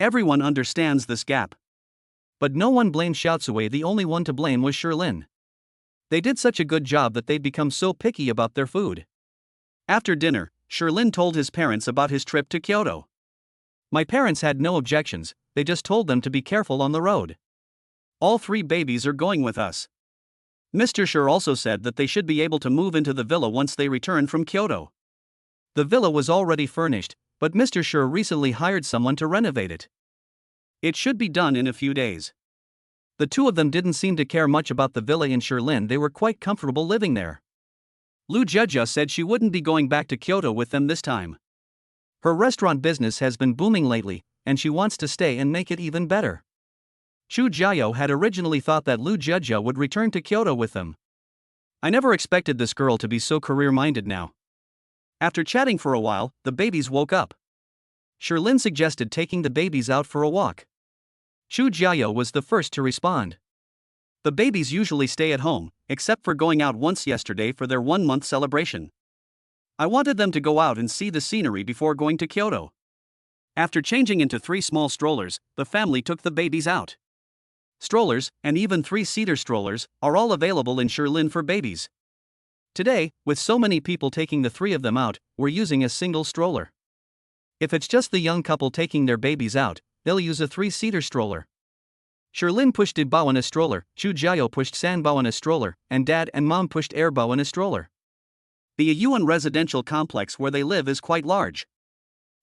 Everyone understands this gap. But no one blamed Xiaotsui. The only one to blame was Sherlin. They did such a good job that they'd become so picky about their food. After dinner, Sherlin told his parents about his trip to Kyoto. My parents had no objections, they just told them to be careful on the road. All 3 babies are going with us. Mr. Sher also said that they should be able to move into the villa once they return from Kyoto. The villa was already furnished, but Mr. Sher recently hired someone to renovate it. It should be done in a few days. The 2 of them didn't seem to care much about the villa in Sherlin. They were quite comfortable living there. Lu Jejia said she wouldn't be going back to Kyoto with them this time. Her restaurant business has been booming lately, and she wants to stay and make it even better. Chu Jiao had originally thought that Lu Jejia would return to Kyoto with them. I never expected this girl to be so career-minded now. After chatting for a while, the babies woke up. Sherlin suggested taking the babies out for a walk. Chu Jiao was the first to respond. The babies usually stay at home, except for going out once yesterday for their 1-month celebration. I wanted them to go out and see the scenery before going to Kyoto. After changing into 3 small strollers, the family took the babies out. Strollers, and even 3-seater strollers, are all available in Sherlin for babies. Today, with so many people taking the 3 of them out, we're using a single stroller. If it's just the young couple taking their babies out, they'll use a 3-seater stroller. Sherlin pushed Bao in a stroller, Chu Jiao pushed Sanbao in a stroller, and Dad and Mom pushed Airbao in a stroller. The Yuan residential complex where they live is quite large.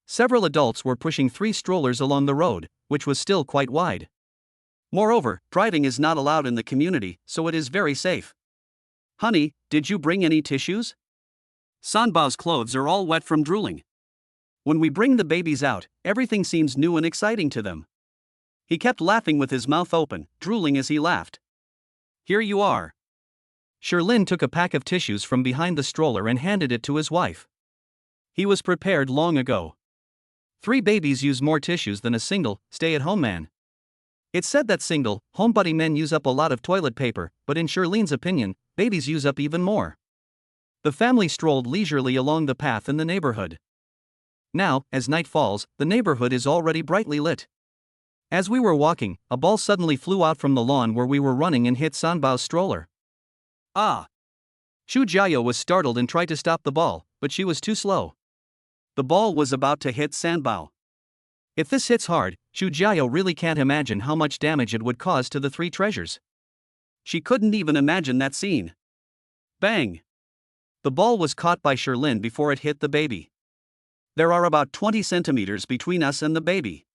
Several adults were pushing 3 strollers along the road, which was still quite wide. Moreover, driving is not allowed in the community, so it is very safe. Honey, did you bring any tissues? Sanbao's clothes are all wet from drooling. When we bring the babies out, everything seems new and exciting to them. He kept laughing with his mouth open, drooling as he laughed. Here you are. Sherlin took a pack of tissues from behind the stroller and handed it to his wife. He was prepared long ago. 3 babies use more tissues than a single, stay-at-home man. It's said that single, homebody men use up a lot of toilet paper, but in Sherlin's opinion, babies use up even more. The family strolled leisurely along the path in the neighborhood. Now, as night falls, the neighborhood is already brightly lit. As we were walking, a ball suddenly flew out from the lawn where we were running and hit Sanbao's stroller. Ah! Chu Jiao was startled and tried to stop the ball, but she was too slow. The ball was about to hit Sanbao. If this hits hard, Chu Jiao really can't imagine how much damage it would cause to the 3 treasures. She couldn't even imagine that scene. Bang! The ball was caught by Sherlin before it hit the baby. There are about 20 centimeters between us and the baby.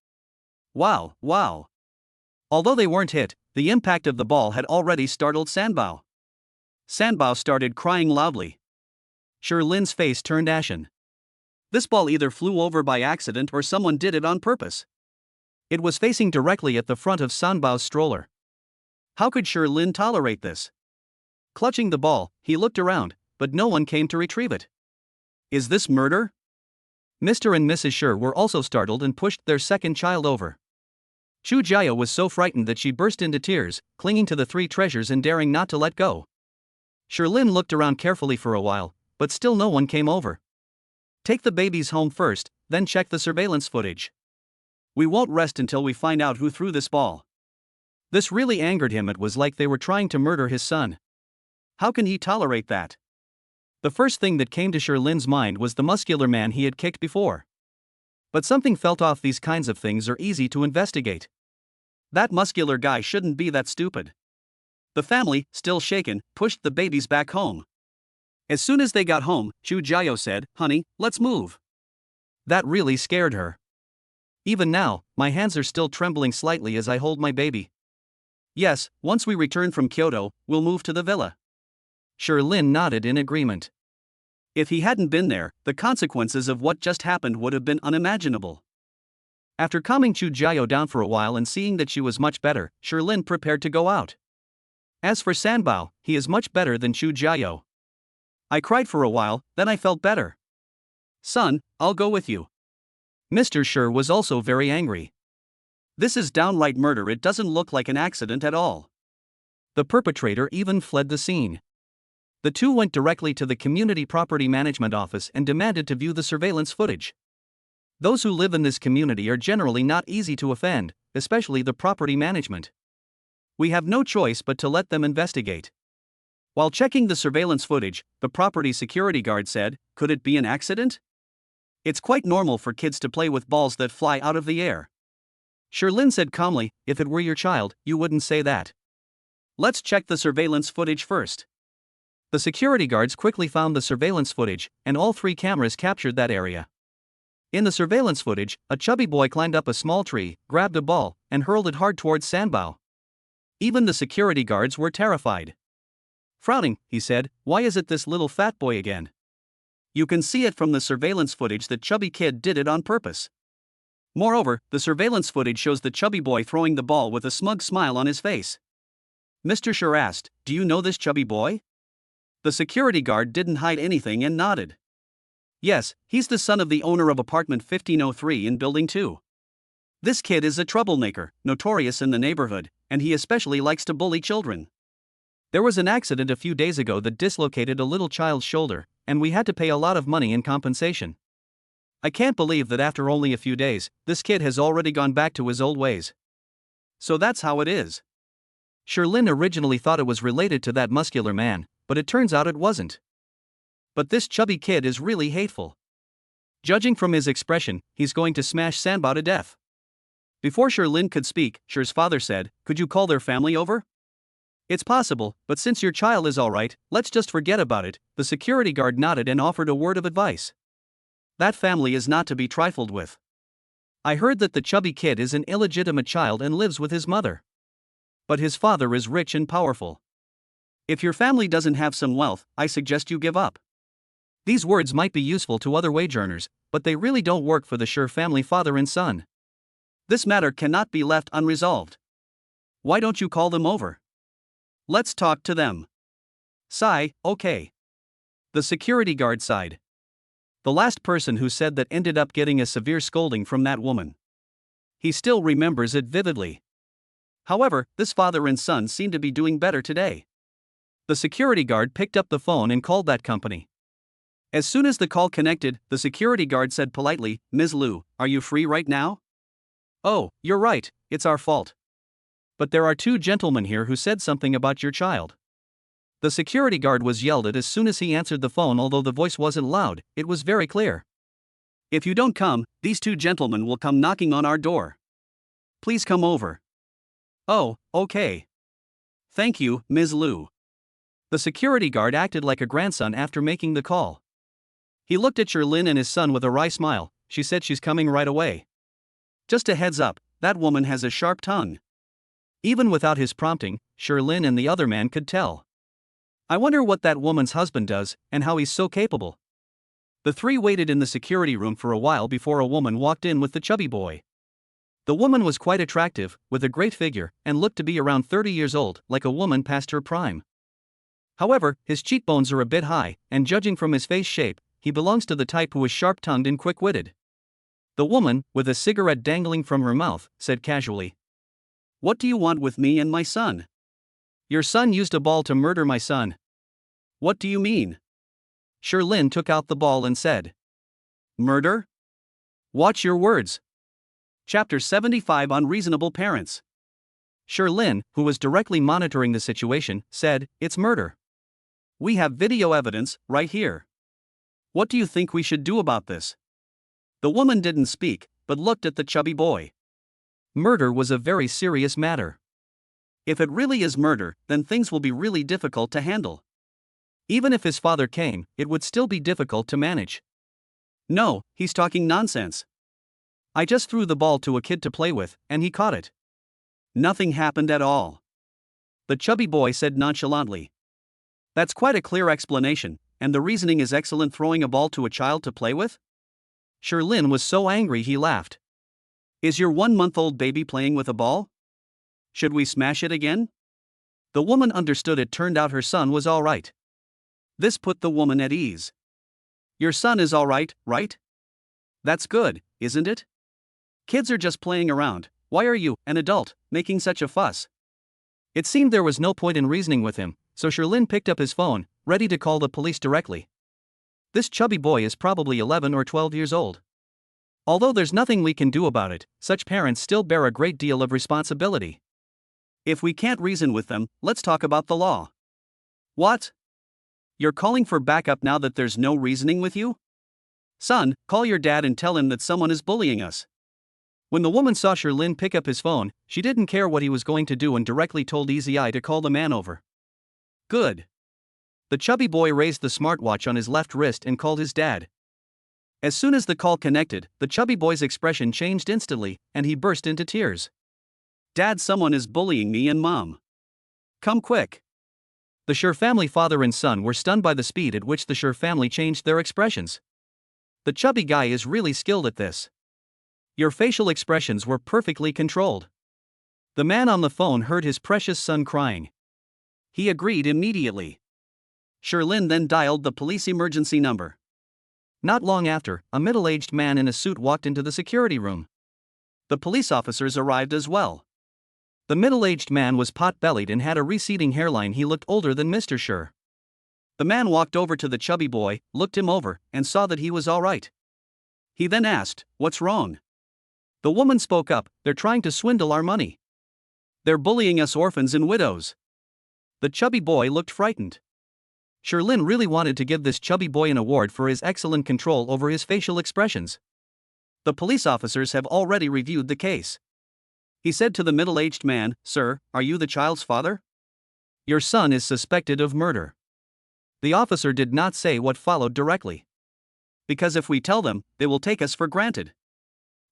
Wow, wow. Although they weren't hit, the impact of the ball had already startled Sanbao. Sanbao started crying loudly. Sherlin's face turned ashen. This ball either flew over by accident or someone did it on purpose. It was facing directly at the front of Sanbao's stroller. How could Sherlin tolerate this? Clutching the ball, he looked around, but no one came to retrieve it. Is this murder? Mr. and Mrs. Sher were also startled and pushed their second child over. Chu Jiao was so frightened that she burst into tears, clinging to the 3 treasures and daring not to let go. Sherlin looked around carefully for a while, but still no one came over. Take the babies home first, then check the surveillance footage. We won't rest until we find out who threw this ball. This really angered him. It was like they were trying to murder his son. How can he tolerate that? The first thing that came to Sherlin's mind was the muscular man he had kicked before. But something felt off. These kinds of things are easy to investigate. That muscular guy shouldn't be that stupid. The family, still shaken, pushed the babies back home. As soon as they got home, Chu Jiao said, "Honey, let's move." That really scared her. Even now, my hands are still trembling slightly as I hold my baby. Yes, once we return from Kyoto, we'll move to the villa. Sherlin nodded in agreement. If he hadn't been there, the consequences of what just happened would have been unimaginable. After calming Chu Jiao down for a while and seeing that she was much better, Sherlin prepared to go out. As for Sanbao, he is much better than Chu Jiao. I cried for a while, then I felt better. Son, I'll go with you. Mr. Sher was also very angry. This is downright murder. It doesn't look like an accident at all. The perpetrator even fled the scene. The 2 went directly to the Community Property Management Office and demanded to view the surveillance footage. Those who live in this community are generally not easy to offend, especially the property management. We have no choice but to let them investigate. While checking the surveillance footage, the property security guard said, "Could it be an accident? It's quite normal for kids to play with balls that fly out of the air." Sherlin said calmly, "If it were your child, you wouldn't say that. Let's check the surveillance footage first." The security guards quickly found the surveillance footage, and all 3 cameras captured that area. In the surveillance footage, a chubby boy climbed up a small tree, grabbed a ball, and hurled it hard towards Sanbao. Even the security guards were terrified. Frowning, he said, "Why is it this little fat boy again?" You can see it from the surveillance footage that chubby kid did it on purpose. Moreover, the surveillance footage shows the chubby boy throwing the ball with a smug smile on his face. Mr. Sher asked, "Do you know this chubby boy?" The security guard didn't hide anything and nodded. Yes, he's the son of the owner of apartment 1503 in building 2. This kid is a troublemaker, notorious in the neighborhood, and he especially likes to bully children. There was an accident a few days ago that dislocated a little child's shoulder, and we had to pay a lot of money in compensation. I can't believe that after only a few days, this kid has already gone back to his old ways. So that's how it is. Sherlin originally thought it was related to that muscular man, but it turns out it wasn't. But this chubby kid is really hateful. Judging from his expression, he's going to smash Sanbao to death. Before Sherlyn could speak, Sher's father said, "Could you call their family over?" "It's possible, but since your child is alright, let's just forget about it." The security guard nodded and offered a word of advice. "That family is not to be trifled with. I heard that the chubby kid is an illegitimate child and lives with his mother. But his father is rich and powerful. If your family doesn't have some wealth, I suggest you give up." These words might be useful to other wage earners, but they really don't work for the Sher family father and son. This matter cannot be left unresolved. Why don't you call them over? Let's talk to them. Sigh, okay. The security guard sighed. The last person who said that ended up getting a severe scolding from that woman. He still remembers it vividly. However, this father and son seem to be doing better today. The security guard picked up the phone and called that company. As soon as the call connected, the security guard said politely, "Ms. Liu, are you free right now?" "Oh, you're right, it's our fault. But there are two gentlemen here who said something about your child." The security guard was yelled at as soon as he answered the phone. Although the voice wasn't loud, it was very clear. "If you don't come, these two gentlemen will come knocking on our door. Please come over." "Oh, okay. Thank you, Ms. Liu." The security guard acted like a grandson after making the call. He looked at Sherlyn and his son with a wry smile. "She said she's coming right away. Just a heads up, that woman has a sharp tongue." Even without his prompting, Sherlyn and the other man could tell. "I wonder what that woman's husband does, and how he's so capable." The three waited in the security room for a while before a woman walked in with the chubby boy. The woman was quite attractive, with a great figure, and looked to be around 30 years old, like a woman past her prime. However, his cheekbones are a bit high, and judging from his face shape, he belongs to the type who is sharp-tongued and quick-witted. The woman, with a cigarette dangling from her mouth, said casually, "What do you want with me and my son?" "Your son used a ball to murder my son." "What do you mean?" Sherlyn took out the ball and said, "Murder? Watch your words." Chapter 75: Unreasonable Parents. Sherlyn, who was directly monitoring the situation, said, "It's murder. We have video evidence, right here. What do you think we should do about this?" The woman didn't speak, but looked at the chubby boy. Murder was a very serious matter. If it really is murder, then things will be really difficult to handle. Even if his father came, it would still be difficult to manage. "No, he's talking nonsense. I just threw the ball to a kid to play with, and he caught it. Nothing happened at all," the chubby boy said nonchalantly. "That's quite a clear explanation, and the reasoning is excellent. Throwing a ball to a child to play with?" Sherlyn was so angry he laughed. "Is your 1-month-old baby playing with a ball? Should we smash it again?" The woman understood. It turned out her son was all right. This put the woman at ease. "Your son is all right, right? That's good, isn't it? Kids are just playing around. Why are you, an adult, making such a fuss?" It seemed there was no point in reasoning with him, so Sherlyn picked up his phone, ready to call the police directly. This chubby boy is probably 11 or 12 years old. Although there's nothing we can do about it, such parents still bear a great deal of responsibility. If we can't reason with them, let's talk about the law. What? You're calling for backup now that there's no reasoning with you? Son, call your dad and tell him that someone is bullying us. When the woman saw Sherlyn pick up his phone, she didn't care what he was going to do and directly told Easy Eye to call the man over. Good. The chubby boy raised the smartwatch on his left wrist and called his dad. As soon as the call connected, the chubby boy's expression changed instantly, and he burst into tears. "Dad, someone is bullying me and Mom. Come quick." The Sher family father and son were stunned by the speed at which the Sher family changed their expressions. The chubby guy is really skilled at this. Your facial expressions were perfectly controlled. The man on the phone heard his precious son crying. He agreed immediately. Sherlyn then dialed the police emergency number. Not long after, a middle-aged man in a suit walked into the security room. The police officers arrived as well. The middle-aged man was pot-bellied and had a receding hairline. He looked older than Mr. Sher. The man walked over to the chubby boy, looked him over, and saw that he was all right. He then asked, "What's wrong?" The woman spoke up, "They're trying to swindle our money. They're bullying us orphans and widows." The chubby boy looked frightened. Sherlyn really wanted to give this chubby boy an award for his excellent control over his facial expressions. The police officers have already reviewed the case. He said to the middle-aged man, "Sir, are you the child's father? Your son is suspected of murder." The officer did not say what followed directly. "Because if we tell them, they will take us for granted.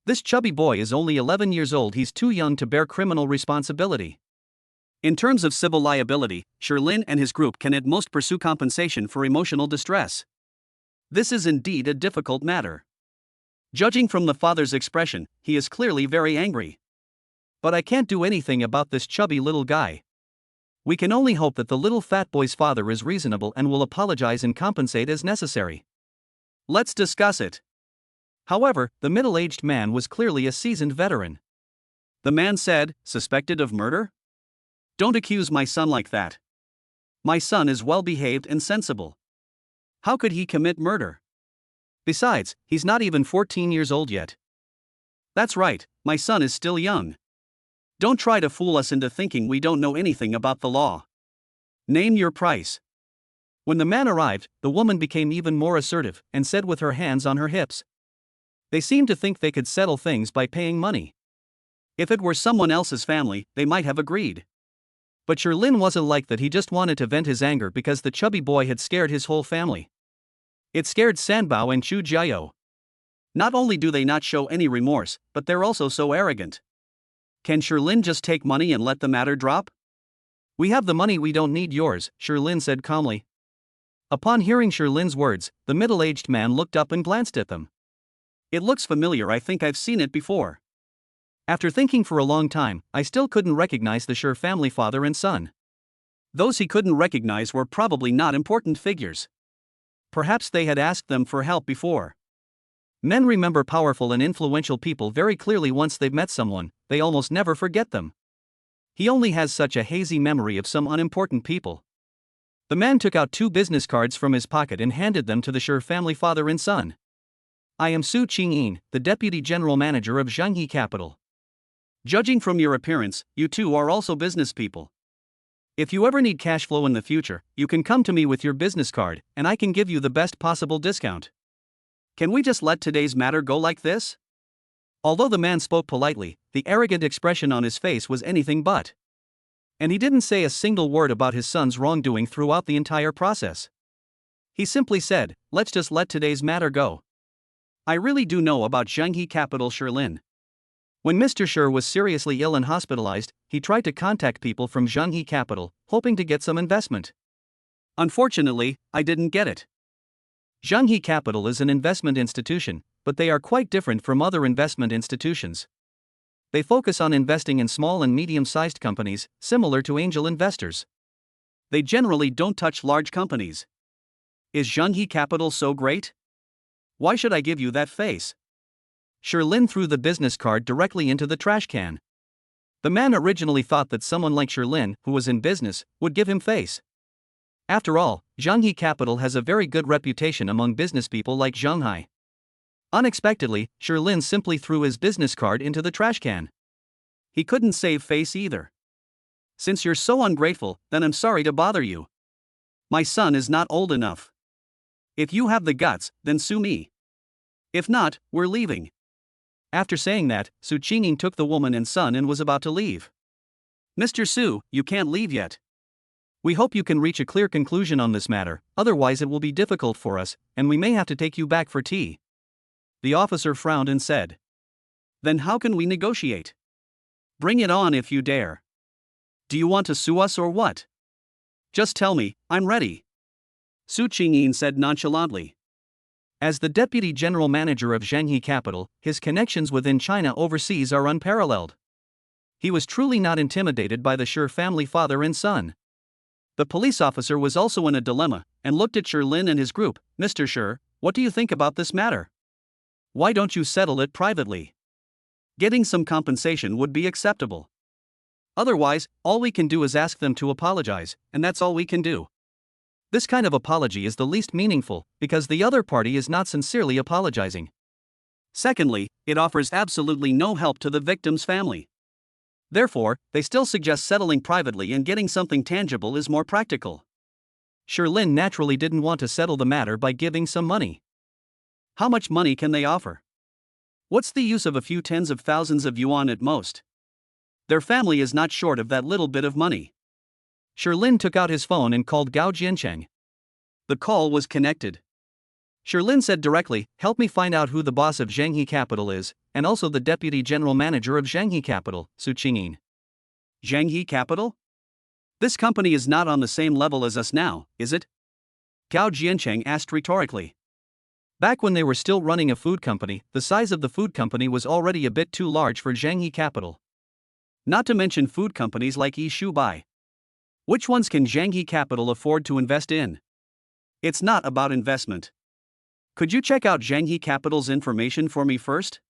This chubby boy is only 11 years old, he's too young to bear criminal responsibility. In terms of civil liability, Sherlin and his group can at most pursue compensation for emotional distress. This is indeed a difficult matter." Judging from the father's expression, he is clearly very angry. "But I can't do anything about this chubby little guy. We can only hope that the little fat boy's father is reasonable and will apologize and compensate as necessary. Let's discuss it." However, the middle-aged man was clearly a seasoned veteran. The man said, "Suspected of murder? Don't accuse my son like that. My son is well-behaved and sensible. How could he commit murder? Besides, he's not even 14 years old yet." "That's right, my son is still young. Don't try to fool us into thinking we don't know anything about the law. Name your price." When the man arrived, the woman became even more assertive and said with her hands on her hips. They seemed to think they could settle things by paying money. If it were someone else's family, they might have agreed. But Sherlin wasn't like that. He just wanted to vent his anger because the chubby boy had scared his whole family. It scared Sanbao and Chu Jiao. Not only do they not show any remorse, but they're also so arrogant. Can Sherlin just take money and let the matter drop? "We have the money, we don't need yours," Sherlin said calmly. Upon hearing Sherlin's words, the middle-aged man looked up and glanced at them. "It looks familiar, I think I've seen it before." After thinking for a long time, I still couldn't recognize the Sher family father and son. Those he couldn't recognize were probably not important figures. Perhaps they had asked them for help before. Men remember powerful and influential people very clearly once they've met someone, they almost never forget them. He only has such a hazy memory of some unimportant people. The man took out 2 business cards from his pocket and handed them to the Sher family father and son. "I am Su Qingyin, the Deputy General Manager of Zhanghe Capital. Judging from your appearance, you two are also business people. If you ever need cash flow in the future, you can come to me with your business card, and I can give you the best possible discount. Can we just let today's matter go like this?" Although the man spoke politely, the arrogant expression on his face was anything but. And he didn't say a single word about his son's wrongdoing throughout the entire process. He simply said, "Let's just let today's matter go." I really do know about Zhanghe Capital Sherlin. When Mr. Sher was seriously ill and hospitalized, he tried to contact people from Zhanghe Capital, hoping to get some investment. Unfortunately, I didn't get it. Zhanghe Capital is an investment institution, but they are quite different from other investment institutions. They focus on investing in small and medium-sized companies, similar to angel investors. They generally don't touch large companies. Is Zhanghe Capital so great? Why should I give you that face? Sherlin threw the business card directly into the trash can. The man originally thought that someone like Sherlin, who was in business, would give him face. After all, Zhanghe Capital has a very good reputation among business people like Zhanghai. Unexpectedly, Sherlin simply threw his business card into the trash can. He couldn't save face either. "Since you're so ungrateful, then I'm sorry to bother you. My son is not old enough. If you have the guts, then sue me. If not, we're leaving." After saying that, Su Qingyin took the woman and son and was about to leave. "Mr. Su, you can't leave yet. We hope you can reach a clear conclusion on this matter, otherwise it will be difficult for us, and we may have to take you back for tea." The officer frowned and said, "Then how can we negotiate? Bring it on if you dare. Do you want to sue us or what? Just tell me, I'm ready." Su Qingyin said nonchalantly. As the Deputy General Manager of Zhanghe Capital, his connections within China overseas are unparalleled. He was truly not intimidated by the Sher family father and son. The police officer was also in a dilemma, and looked at Sherlin and his group. "Mr. Sher, what do you think about this matter? Why don't you settle it privately? Getting some compensation would be acceptable. Otherwise, all we can do is ask them to apologize, and that's all we can do. This kind of apology is the least meaningful, because the other party is not sincerely apologizing. Secondly, it offers absolutely no help to the victim's family. Therefore, they still suggest settling privately and getting something tangible is more practical." Sherlin naturally didn't want to settle the matter by giving some money. How much money can they offer? What's the use of a few tens of thousands of yuan at most? Their family is not short of that little bit of money. Sherlin took out his phone and called Gao Jiancheng. The call was connected. Sherlin said directly, "Help me find out who the boss of Zhanghe Capital is, and also the deputy general manager of Zhanghe Capital, Su Qingyin." Zhanghe Capital? This company is not on the same level as us now, is it? Gao Jiancheng asked rhetorically. Back when they were still running a food company, the size of the food company was already a bit too large for Zhanghe Capital. Not to mention food companies like Yi-Shu-Bai. Which ones can Zhanghe Capital afford to invest in? It's not about investment. Could you check out Zhanghe Capital's information for me first?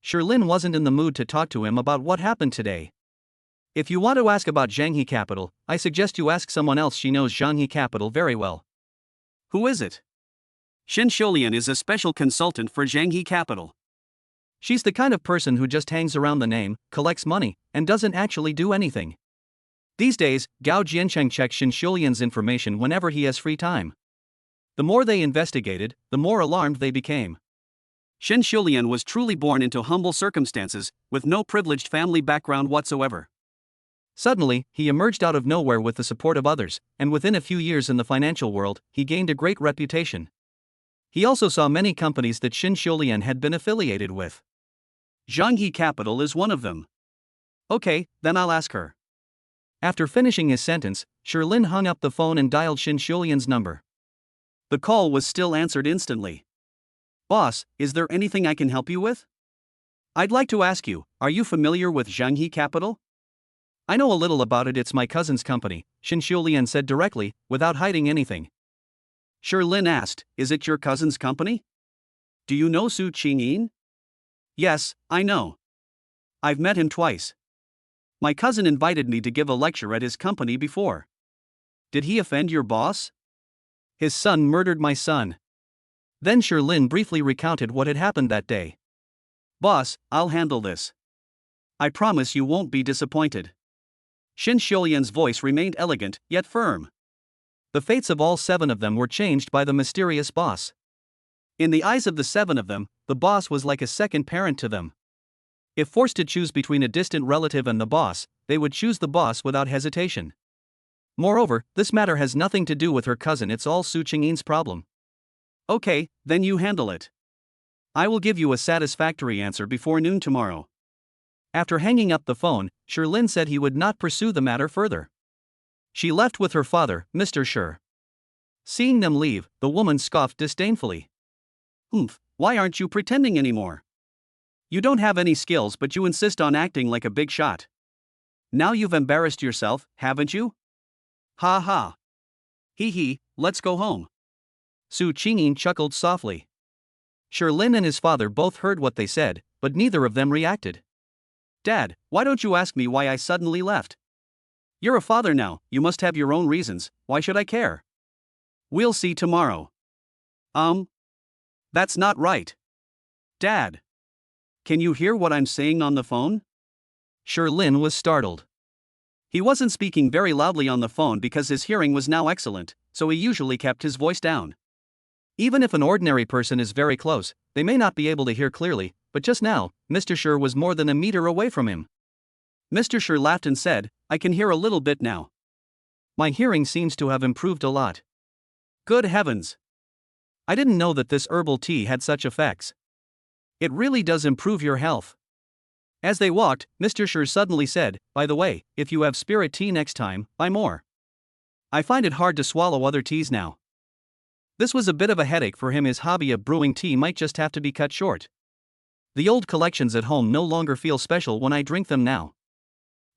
Sherlin wasn't in the mood to talk to him about what happened today. If you want to ask about Zhanghe Capital, I suggest you ask someone else. She knows Zhanghe Capital very well. Who is it? Shen Xiulian is a special consultant for Zhanghe Capital. She's the kind of person who just hangs around the name, collects money, and doesn't actually do anything. These days, Gao Jiancheng checks Shen Xiulian's information whenever he has free time. The more they investigated, the more alarmed they became. Shen Xiulian was truly born into humble circumstances, with no privileged family background whatsoever. Suddenly, he emerged out of nowhere with the support of others, and within a few years in the financial world, he gained a great reputation. He also saw many companies that Shen Xiulian had been affiliated with. Zhanghe Capital is one of them. Okay, then I'll ask her. After finishing his sentence, Sherlin hung up the phone and dialed Shen Xiulian's number. The call was still answered instantly. Boss, is there anything I can help you with? I'd like to ask you, are you familiar with Zhanghe Capital? I know a little about it. It's my cousin's company, Shen Xiulian said directly, without hiding anything. Sherlin asked, is it your cousin's company? Do you know Su Qingyin? Yes, I know. I've met him twice. My cousin invited me to give a lecture at his company before. Did he offend your boss? His son murdered my son. Then Sherlin briefly recounted what had happened that day. Boss, I'll handle this. I promise you won't be disappointed. Shen Xiulian's voice remained elegant, yet firm. The fates of all 7 of them were changed by the mysterious boss. In the eyes of the 7 of them, the boss was like a second parent to them. If forced to choose between a distant relative and the boss, they would choose the boss without hesitation. Moreover, this matter has nothing to do with her cousin. It's all Su Qingyin's problem. Okay, then you handle it. I will give you a satisfactory answer before noon tomorrow. After hanging up the phone, Sherlin said he would not pursue the matter further. She left with her father, Mr. Sher. Seeing them leave, the woman scoffed disdainfully. Why aren't you pretending anymore? You don't have any skills, but you insist on acting like a big shot. Now you've embarrassed yourself, haven't you? Ha ha. Hee, let's go home. Su Qingyin chuckled softly. Sherlin and his father both heard what they said, but neither of them reacted. Dad, why don't you ask me why I suddenly left? You're a father now, you must have your own reasons, why should I care? We'll see tomorrow. That's not right. Dad. Can you hear what I'm saying on the phone? Sherlin was startled. He wasn't speaking very loudly on the phone because his hearing was now excellent, so he usually kept his voice down. Even if an ordinary person is very close, they may not be able to hear clearly, but just now, Mr. Sher was more than a meter away from him. Mr. Sher laughed and said, I can hear a little bit now. My hearing seems to have improved a lot. Good heavens. I didn't know that this herbal tea had such effects. It really does improve your health. As they walked, Mr. Sher suddenly said, by the way, if you have spirit tea next time, buy more. I find it hard to swallow other teas now. This was a bit of a headache for him. His hobby of brewing tea might just have to be cut short. The old collections at home no longer feel special when I drink them now.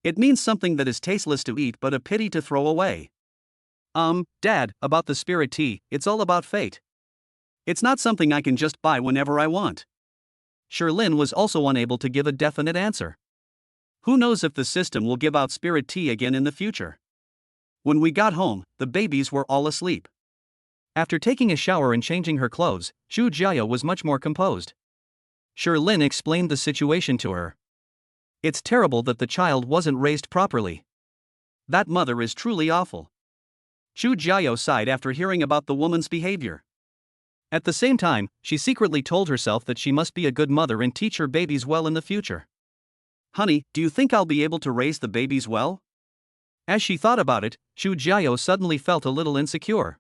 It means something that is tasteless to eat but a pity to throw away. Dad, about the spirit tea, it's all about fate. It's not something I can just buy whenever I want. Sherlin was also unable to give a definite answer. Who knows if the system will give out spirit tea again in the future? When we got home, the babies were all asleep. After taking a shower and changing her clothes, Zhu Jiao was much more composed. Sherlin explained the situation to her. It's terrible that the child wasn't raised properly. That mother is truly awful. Zhu Jiao sighed after hearing about the woman's behavior. At the same time, she secretly told herself that she must be a good mother and teach her babies well in the future. Honey, do you think I'll be able to raise the babies well? As she thought about it, Xu Jiao suddenly felt a little insecure.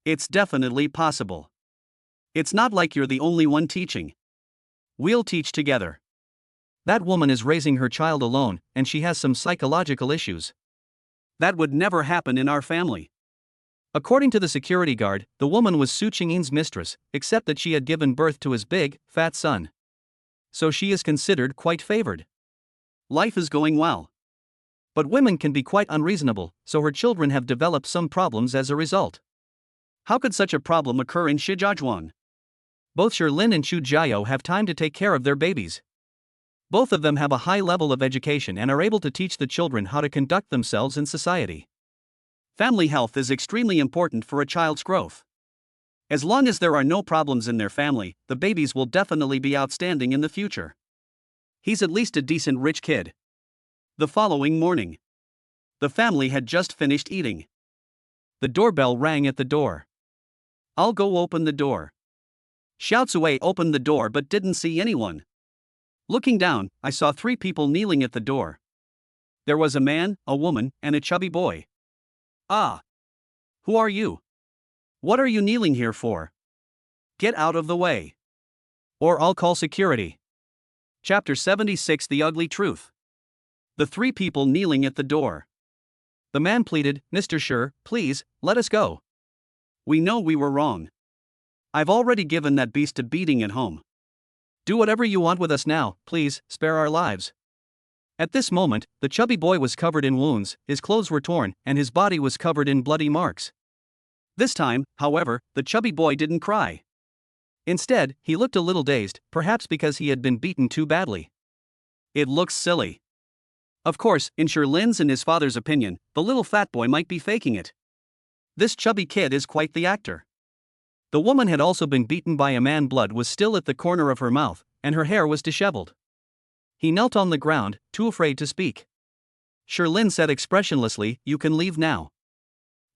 It's definitely possible. It's not like you're the only one teaching. We'll teach together. That woman is raising her child alone, and she has some psychological issues. That would never happen in our family. According to the security guard, the woman was Su Qingyin's mistress, except that she had given birth to his big, fat son. So she is considered quite favored. Life is going well. But women can be quite unreasonable, so her children have developed some problems as a result. How could such a problem occur in Shijiazhuang? Both Shilin and Xu Jiao have time to take care of their babies. Both of them have a high level of education and are able to teach the children how to conduct themselves in society. Family health is extremely important for a child's growth. As long as there are no problems in their family, the babies will definitely be outstanding in the future. He's at least a decent rich kid. The following morning, the family had just finished eating. The doorbell rang at the door. I'll go open the door. Xiao Cui opened the door but didn't see anyone. Looking down, I saw 3 people kneeling at the door. There was a man, a woman, and a chubby boy. Ah! Who are you? What are you kneeling here for? Get out of the way. Or I'll call security. Chapter 76 The Ugly Truth. The 3 people kneeling at the door. The man pleaded, Mr. Shi, please, let us go. We know we were wrong. I've already given that beast a beating at home. Do whatever you want with us now, please, spare our lives. At this moment, the chubby boy was covered in wounds, his clothes were torn, and his body was covered in bloody marks. This time, however, the chubby boy didn't cry. Instead, he looked a little dazed, perhaps because he had been beaten too badly. It looks silly. Of course, in Shirlin's and his father's opinion, the little fat boy might be faking it. This chubby kid is quite the actor. The woman had also been beaten by a man. Blood was still at the corner of her mouth, and her hair was disheveled. He knelt on the ground, too afraid to speak. Shilin said expressionlessly, You can leave now.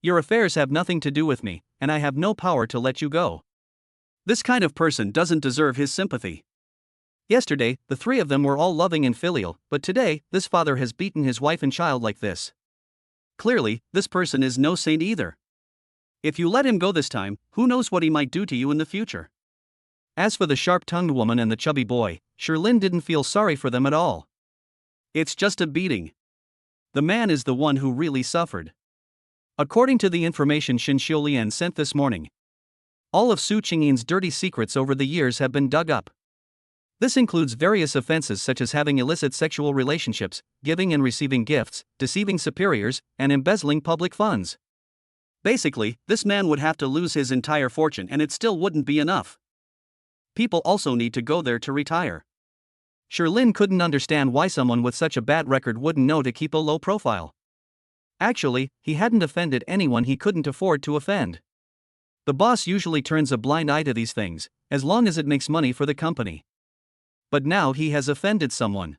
Your affairs have nothing to do with me, and I have no power to let you go. This kind of person doesn't deserve his sympathy. Yesterday, the 3 of them were all loving and filial, but today, this father has beaten his wife and child like this. Clearly, this person is no saint either. If you let him go this time, who knows what he might do to you in the future. As for the sharp-tongued woman and the chubby boy, Shilin didn't feel sorry for them at all. It's just a beating. The man is the one who really suffered. According to the information Xin Xiulian sent this morning, all of Su Qingyin's dirty secrets over the years have been dug up. This includes various offenses such as having illicit sexual relationships, giving and receiving gifts, deceiving superiors, and embezzling public funds. Basically, this man would have to lose his entire fortune and it still wouldn't be enough. People also need to go there to retire. Shilin couldn't understand why someone with such a bad record wouldn't know to keep a low profile. Actually, he hadn't offended anyone he couldn't afford to offend. The boss usually turns a blind eye to these things, as long as it makes money for the company. But now he has offended someone.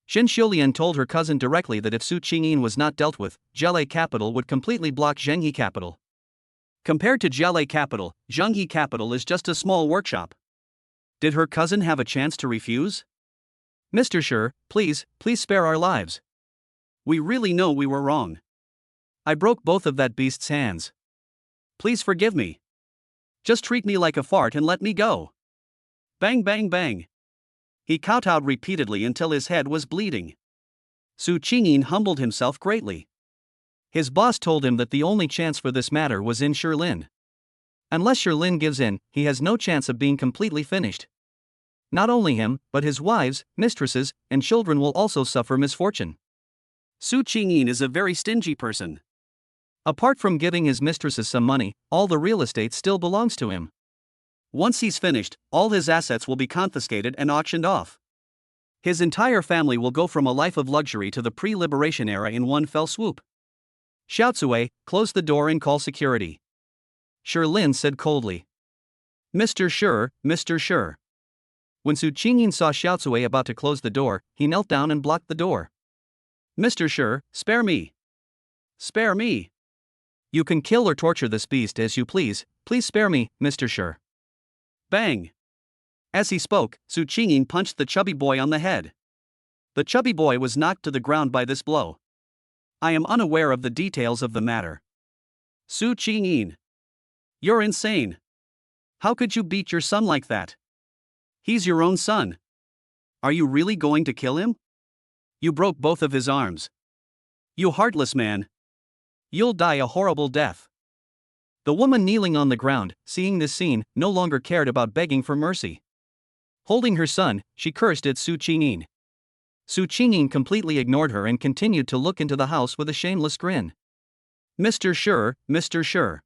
Xin Xiulian told her cousin directly that if Su Qingyin was not dealt with, Jiale Capital would completely block Zhenghe Capital. Compared to Jiale Capital, Zhenghe Capital is just a small workshop. Did her cousin have a chance to refuse? Mr. Shi, please spare our lives. We really know we were wrong. I broke both of that beast's hands. Please forgive me. Just treat me like a fart and let me go. Bang bang bang. He kowtowed repeatedly until his head was bleeding. Su Qingyin humbled himself greatly. His boss told him that the only chance for this matter was in Shilin. Unless Shilin gives in, he has no chance of being completely finished. Not only him, but his wives, mistresses, and children will also suffer misfortune. Su Qingyin is a very stingy person. Apart from giving his mistresses some money, all the real estate still belongs to him. Once he's finished, all his assets will be confiscated and auctioned off. His entire family will go from a life of luxury to the pre-liberation era in one fell swoop. Xiao Cui, close the door and call security. Shilin said coldly. Mr. Shi. When Su Qingyin saw Xiao Cui about to close the door, he knelt down and blocked the door. Mr. Shi, spare me. Spare me. You can kill or torture this beast as you please, please spare me, Mr. Shi. Bang. As he spoke, Su Qingyin punched the chubby boy on the head. The chubby boy was knocked to the ground by this blow. I am unaware of the details of the matter. Su Qingyin. You're insane. How could you beat your son like that? He's your own son. Are you really going to kill him? You broke both of his arms. You heartless man. You'll die a horrible death. The woman kneeling on the ground, seeing this scene, no longer cared about begging for mercy. Holding her son, she cursed at Su Qingyin. Su Qingyin completely ignored her and continued to look into the house with a shameless grin. Mr. Shi, Mr. Shi.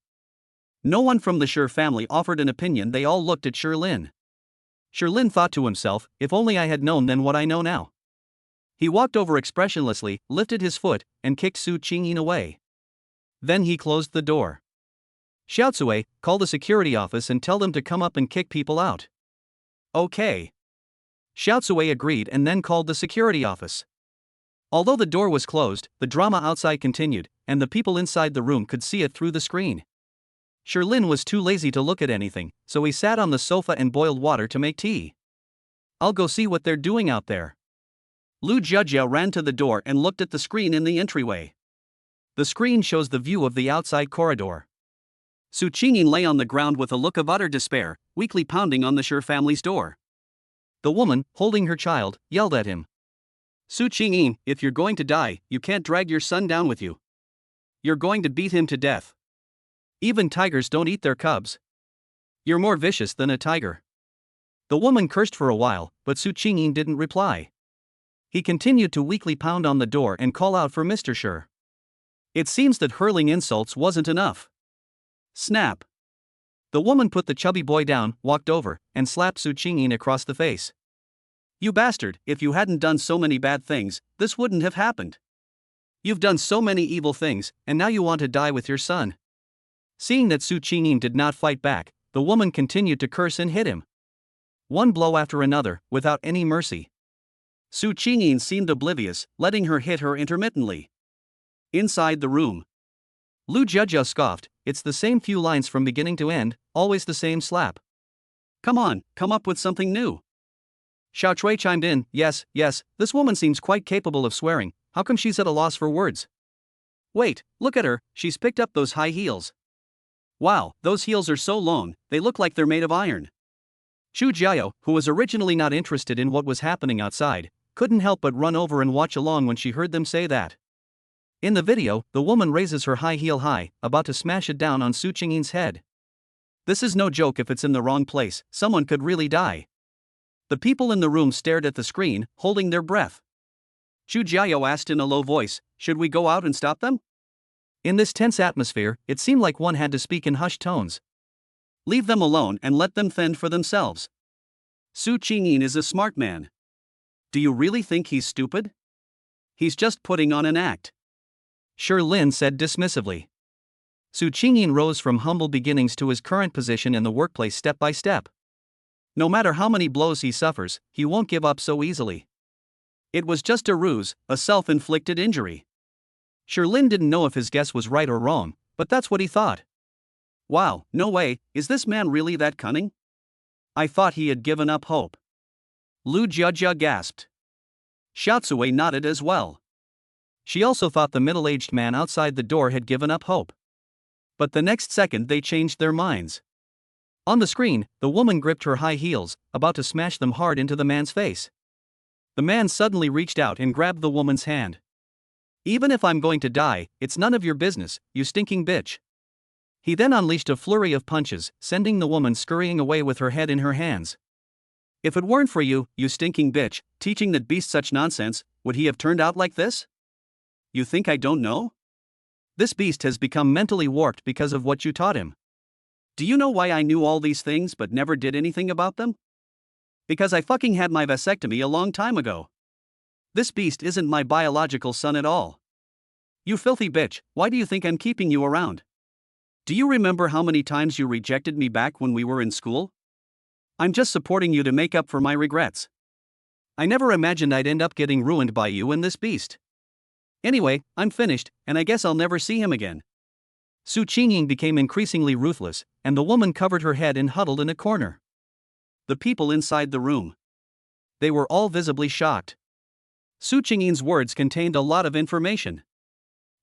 No one from the Shi family offered an opinion. They all looked at Shi Lin. Shi Lin thought to himself, if only I had known then what I know now. He walked over expressionlessly, lifted his foot, and kicked Su Qingyin away. Then he closed the door. Xiaocui, call the security office and tell them to come up and kick people out. Okay. Xiaocui agreed and then called the security office. Although the door was closed, the drama outside continued, and the people inside the room could see it through the screen. Shi Lin was too lazy to look at anything, so he sat on the sofa and boiled water to make tea. I'll go see what they're doing out there. Lu Jiajiao ran to the door and looked at the screen in the entryway. The screen shows the view of the outside corridor. Su Qingyin lay on the ground with a look of utter despair, weakly pounding on the Shi family's door. The woman, holding her child, yelled at him. Su Qingyin, if you're going to die, you can't drag your son down with you. You're going to beat him to death. Even tigers don't eat their cubs. You're more vicious than a tiger. The woman cursed for a while, but Su Qingyin didn't reply. He continued to weakly pound on the door and call out for Mr. Shi. It seems that hurling insults wasn't enough. Snap. The woman put the chubby boy down, walked over, and slapped Su Qingyin across the face. You bastard, if you hadn't done so many bad things, this wouldn't have happened. You've done so many evil things, and now you want to die with your son. Seeing that Su Qingyin did not fight back, the woman continued to curse and hit him. One blow after another, without any mercy. Su Qingyin seemed oblivious, letting her hit her intermittently. Inside the room, Lu Jiajiao scoffed, it's the same few lines from beginning to end, always the same slap. Come on, come up with something new. Xiao Chui chimed in, yes, this woman seems quite capable of swearing, how come she's at a loss for words? Wait, look at her, she's picked up those high heels. Wow, those heels are so long, they look like they're made of iron. Chu Jiao, who was originally not interested in what was happening outside, couldn't help but run over and watch along when she heard them say that. In the video, the woman raises her high heel high, about to smash it down on Su Qingyin's head. This is no joke. If it's in the wrong place, someone could really die. The people in the room stared at the screen, holding their breath. Chu Jiao asked in a low voice, should we go out and stop them? In this tense atmosphere, it seemed like one had to speak in hushed tones. Leave them alone and let them fend for themselves. Su Qingyin is a smart man. Do you really think he's stupid? He's just putting on an act. Shi Lin said dismissively. Su Qingyin rose from humble beginnings to his current position in the workplace step by step. No matter how many blows he suffers, he won't give up so easily. It was just a ruse, a self-inflicted injury. Shi Lin didn't know if his guess was right or wrong, but that's what he thought. Wow, no way, is this man really that cunning? I thought he had given up hope. Lu Jiajia gasped. Xiaocui nodded as well. She also thought the middle-aged man outside the door had given up hope. But the next second they changed their minds. On the screen, the woman gripped her high heels, about to smash them hard into the man's face. The man suddenly reached out and grabbed the woman's hand. Even if I'm going to die, it's none of your business, you stinking bitch. He then unleashed a flurry of punches, sending the woman scurrying away with her head in her hands. If it weren't for you, you stinking bitch, teaching that beast such nonsense, would he have turned out like this? You think I don't know? This beast has become mentally warped because of what you taught him. Do you know why I knew all these things but never did anything about them? Because I fucking had my vasectomy a long time ago. This beast isn't my biological son at all. You filthy bitch, why do you think I'm keeping you around? Do you remember how many times you rejected me back when we were in school? I'm just supporting you to make up for my regrets. I never imagined I'd end up getting ruined by you and this beast. Anyway, I'm finished, and I guess I'll never see him again. Su Qingyin became increasingly ruthless, and the woman covered her head and huddled in a corner. The people inside the room. They were all visibly shocked. Su Qingyin's words contained a lot of information.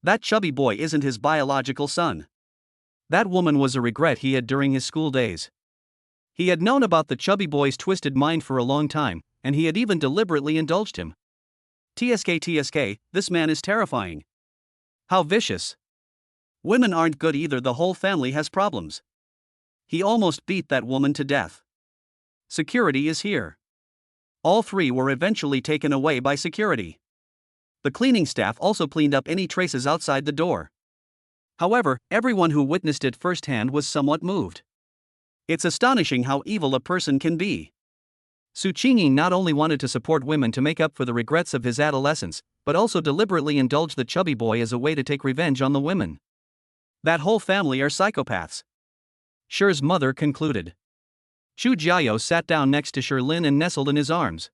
That chubby boy isn't his biological son. That woman was a regret he had during his school days. He had known about the chubby boy's twisted mind for a long time, and he had even deliberately indulged him. TSK, this man is terrifying. How vicious. Women aren't good either, the whole family has problems. He almost beat that woman to death. Security is here. All three were eventually taken away by security. The cleaning staff also cleaned up any traces outside the door. However, everyone who witnessed it firsthand was somewhat moved. It's astonishing how evil a person can be. Su Qingyin not only wanted to support women to make up for the regrets of his adolescence, but also deliberately indulged the chubby boy as a way to take revenge on the women. That whole family are psychopaths. Shi's mother concluded. Chu Jiao sat down next to Shilin and nestled in his arms.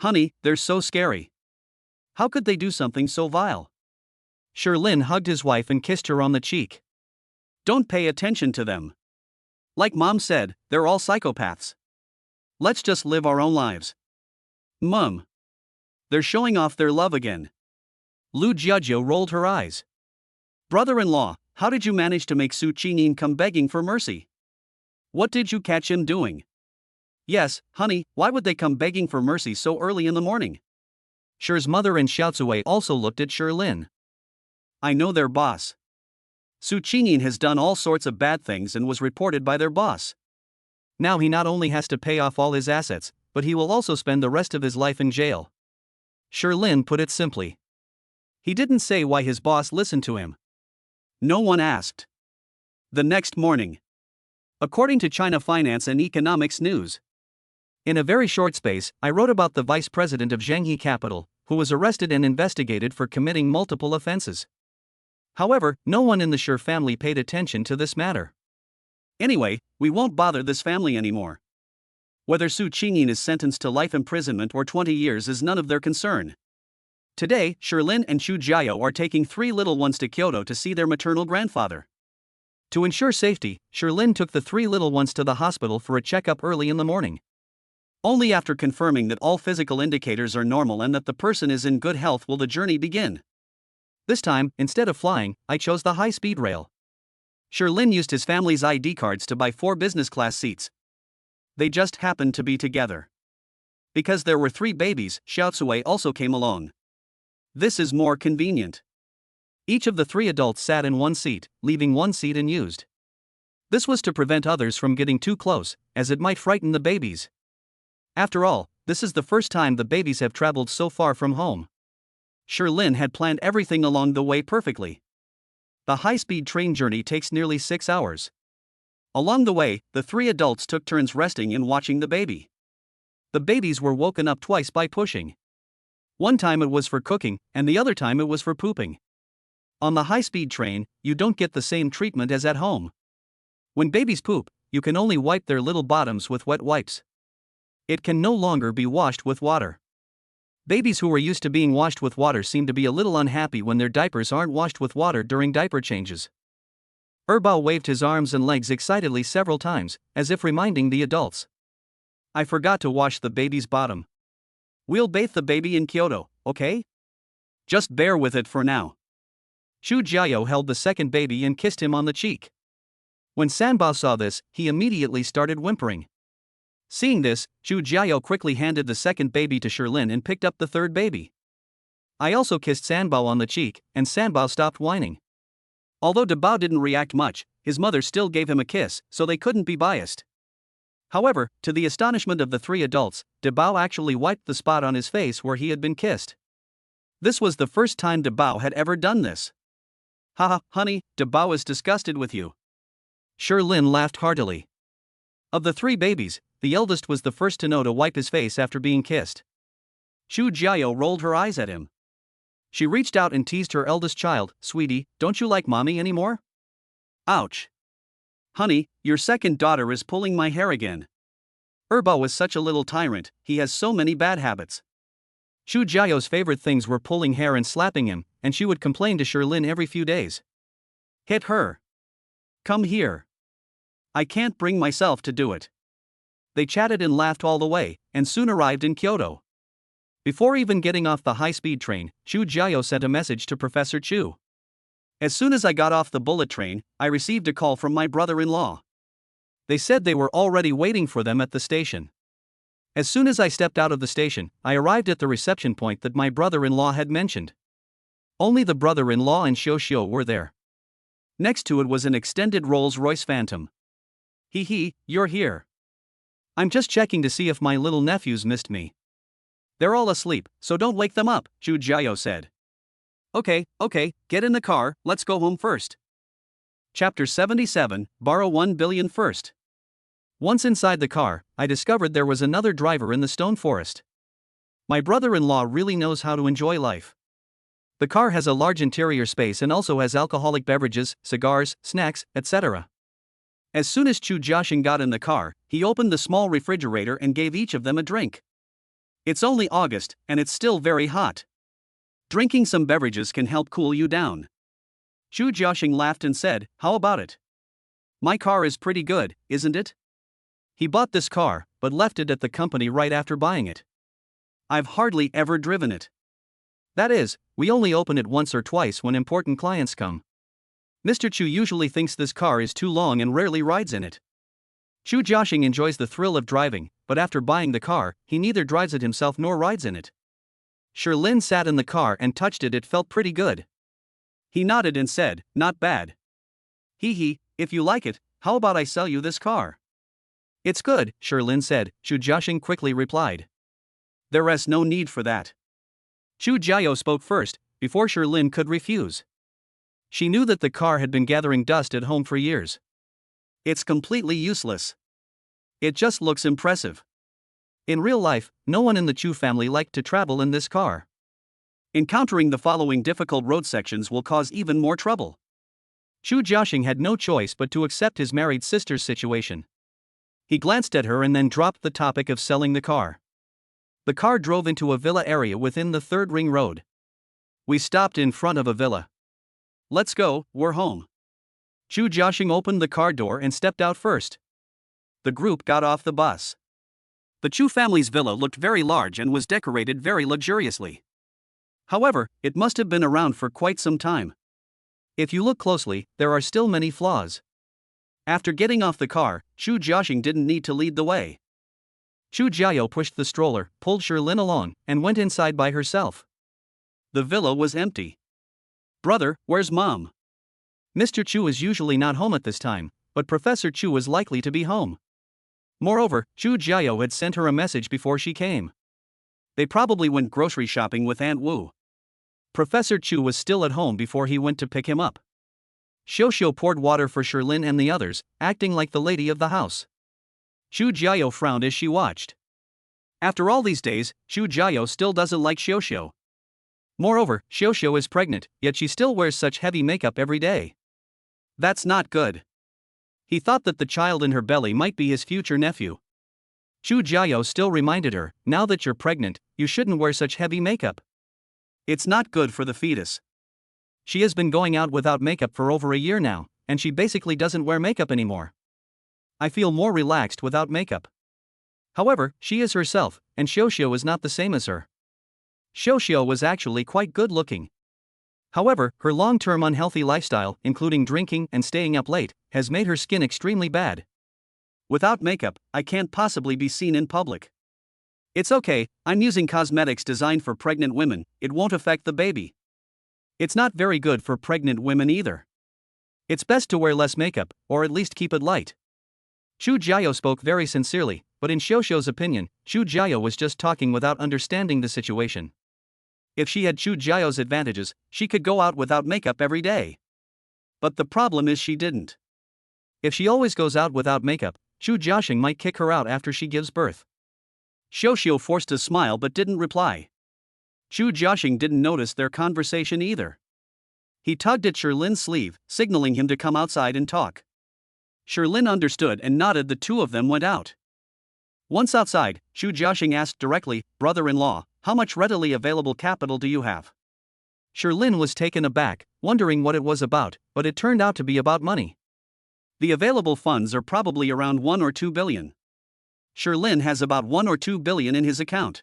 Honey, they're so scary. How could they do something so vile? Shilin hugged his wife and kissed her on the cheek. Don't pay attention to them. Like Mom said, they're all psychopaths. Let's just live our own lives. Mom. They're showing off their love again. Lu Jiajiu rolled her eyes. Brother-in-law, how did you manage to make Su Qingyin come begging for mercy? What did you catch him doing? Yes, honey, why would they come begging for mercy so early in the morning? Shi's mother and Xiaocui also looked at Shilin. I know their boss. Su Qingyin has done all sorts of bad things and was reported by their boss. Now he not only has to pay off all his assets, but he will also spend the rest of his life in jail. Shilin put it simply. He didn't say why his boss listened to him. No one asked. The next morning. According to China Finance and Economics News. In a very short space, I wrote about the vice president of Zhenghe Capital, who was arrested and investigated for committing multiple offenses. However, no one in the Shi family paid attention to this matter. Anyway, we won't bother this family anymore. Whether Su Qingyin is sentenced to life imprisonment or 20 years is none of their concern. Today, Shilin and Chu Jiao are taking 3 little ones to Kyoto to see their maternal grandfather. To ensure safety, Shilin took the 3 little ones to the hospital for a checkup early in the morning. Only after confirming that all physical indicators are normal and that the person is in good health will the journey begin. This time, instead of flying, I chose the high-speed rail. Shilin used his family's ID cards to buy 4 business-class seats. They just happened to be together. Because there were 3 babies, Xiaocui also came along. This is more convenient. Each of the 3 adults sat in one seat, leaving one seat unused. This was to prevent others from getting too close, as it might frighten the babies. After all, this is the first time the babies have traveled so far from home. Shilin had planned everything along the way perfectly. The high-speed train journey takes nearly 6 hours. Along the way, the 3 adults took turns resting and watching the baby. The babies were woken up twice by pushing. One time it was for cooking, and the other time it was for pooping. On the high-speed train, you don't get the same treatment as at home. When babies poop, you can only wipe their little bottoms with wet wipes. It can no longer be washed with water. Babies who are used to being washed with water seem to be a little unhappy when their diapers aren't washed with water during diaper changes. Erbao waved his arms and legs excitedly several times, as if reminding the adults. I forgot to wash the baby's bottom. We'll bathe the baby in Kyoto, okay? Just bear with it for now. Chu Jiao held the second baby and kissed him on the cheek. When Sanbao saw this, he immediately started whimpering. Seeing this, Chu Jiao quickly handed the second baby to Shilin and picked up the third baby. I also kissed Sanbao on the cheek, and Sanbao stopped whining. Although Dabao didn't react much, his mother still gave him a kiss, so they couldn't be biased. However, to the astonishment of the 3 adults, Dabao actually wiped the spot on his face where he had been kissed. This was the first time Dabao had ever done this. Haha, honey, Dabao is disgusted with you. Shilin laughed heartily. Of the 3 babies, the eldest was the first to know to wipe his face after being kissed. Chu Jiao rolled her eyes at him. She reached out and teased her eldest child, Sweetie, don't you like mommy anymore? Ouch. Honey, your second daughter is pulling my hair again. Erbao was such a little tyrant, he has so many bad habits. Chu Jiao's favorite things were pulling hair and slapping him, and she would complain to Shilin every few days. Hit her. Come here. I can't bring myself to do it. They chatted and laughed all the way, and soon arrived in Kyoto. Before even getting off the high-speed train, Chu Jiao sent a message to Professor Chu. As soon as I got off the bullet train, I received a call from my brother-in-law. They said they were already waiting for them at the station. As soon as I stepped out of the station, I arrived at the reception point that my brother-in-law had mentioned. Only the brother-in-law and Xiao were there. Next to it was an extended Rolls-Royce Phantom. Hee, you're here. I'm just checking to see if my little nephews missed me. They're all asleep, so don't wake them up, Chu Jiao said. Okay, get in the car, let's go home first. Chapter 77, Borrow 1 billion first. Once inside the car, I discovered there was another driver in the stone forest. My brother-in-law really knows how to enjoy life. The car has a large interior space and also has alcoholic beverages, cigars, snacks, etc. As soon as Chu Jiaxing got in the car, he opened the small refrigerator and gave each of them a drink. It's only August, and it's still very hot. Drinking some beverages can help cool you down. Chu Jiaxing laughed and said, how about it? My car is pretty good, isn't it? He bought this car, but left it at the company right after buying it. I've hardly ever driven it. That is, we only open it once or twice when important clients come. Mr. Chu usually thinks this car is too long and rarely rides in it. Chu Jiaxing enjoys the thrill of driving, but after buying the car, he neither drives it himself nor rides in it. Sherlin sat in the car and touched it felt pretty good. He nodded and said, not bad. Hee, if you like it, how about I sell you this car? It's good, Sherlin said, Chu Jiaxing quickly replied. There is no need for that. Chu Jiao spoke first, before Sherlin could refuse. She knew that the car had been gathering dust at home for years. It's completely useless. It just looks impressive. In real life, no one in the Chu family liked to travel in this car. Encountering the following difficult road sections will cause even more trouble. Chu Jiaxing had no choice but to accept his married sister's situation. He glanced at her and then dropped the topic of selling the car. The car drove into a villa area within the 3rd ring road. We stopped in front of a villa. Let's go, we're home. Chu Jiaxing opened the car door and stepped out first. The group got off the bus. The Chu family's villa looked very large and was decorated very luxuriously. However, it must have been around for quite some time. If you look closely, there are still many flaws. After getting off the car, Chu Jiaxing didn't need to lead the way. Chu Jiao pushed the stroller, pulled Sherlin along, and went inside by herself. The villa was empty. Brother, where's Mom? Mr. Chu is usually not home at this time, but Professor Chu was likely to be home. Moreover, Chu Jiao had sent her a message before she came. They probably went grocery shopping with Aunt Wu. Professor Chu was still at home before he went to pick him up. Xiao poured water for Sherlin and the others, acting like the lady of the house. Chu Jiao frowned as she watched. After all these days, Chu Jiao still doesn't like Xiao. Moreover, Xiao is pregnant, yet she still wears such heavy makeup every day. That's not good. He thought that the child in her belly might be his future nephew. Chu Jiao still reminded her, now that you're pregnant, you shouldn't wear such heavy makeup. It's not good for the fetus. She has been going out without makeup for over a year now, and she basically doesn't wear makeup anymore. I feel more relaxed without makeup. However, she is herself, and Xiao is not the same as her. Xiao was actually quite good looking. However, her long-term unhealthy lifestyle, including drinking and staying up late, has made her skin extremely bad. Without makeup, I can't possibly be seen in public. It's okay, I'm using cosmetics designed for pregnant women, it won't affect the baby. It's not very good for pregnant women either. It's best to wear less makeup, or at least keep it light. Chu Jiao spoke very sincerely, but in Xiao's opinion, Chu Jiao was just talking without understanding the situation. If she had Chu Jiao's advantages, she could go out without makeup every day. But the problem is she didn't. If she always goes out without makeup, Chu Jiaxing might kick her out after she gives birth. Xiao forced a smile but didn't reply. Chu Jiaxing didn't notice their conversation either. He tugged at Sherlin's sleeve, signaling him to come outside and talk. Sherlin understood and nodded. The two of them went out. Once outside, Chu Jiaxing asked directly, brother-in-law, how much readily available capital do you have? Sherlin was taken aback, wondering what it was about, but it turned out to be about money. The available funds are probably around 1 or 2 billion. Sherlin has about 1 or 2 billion in his account.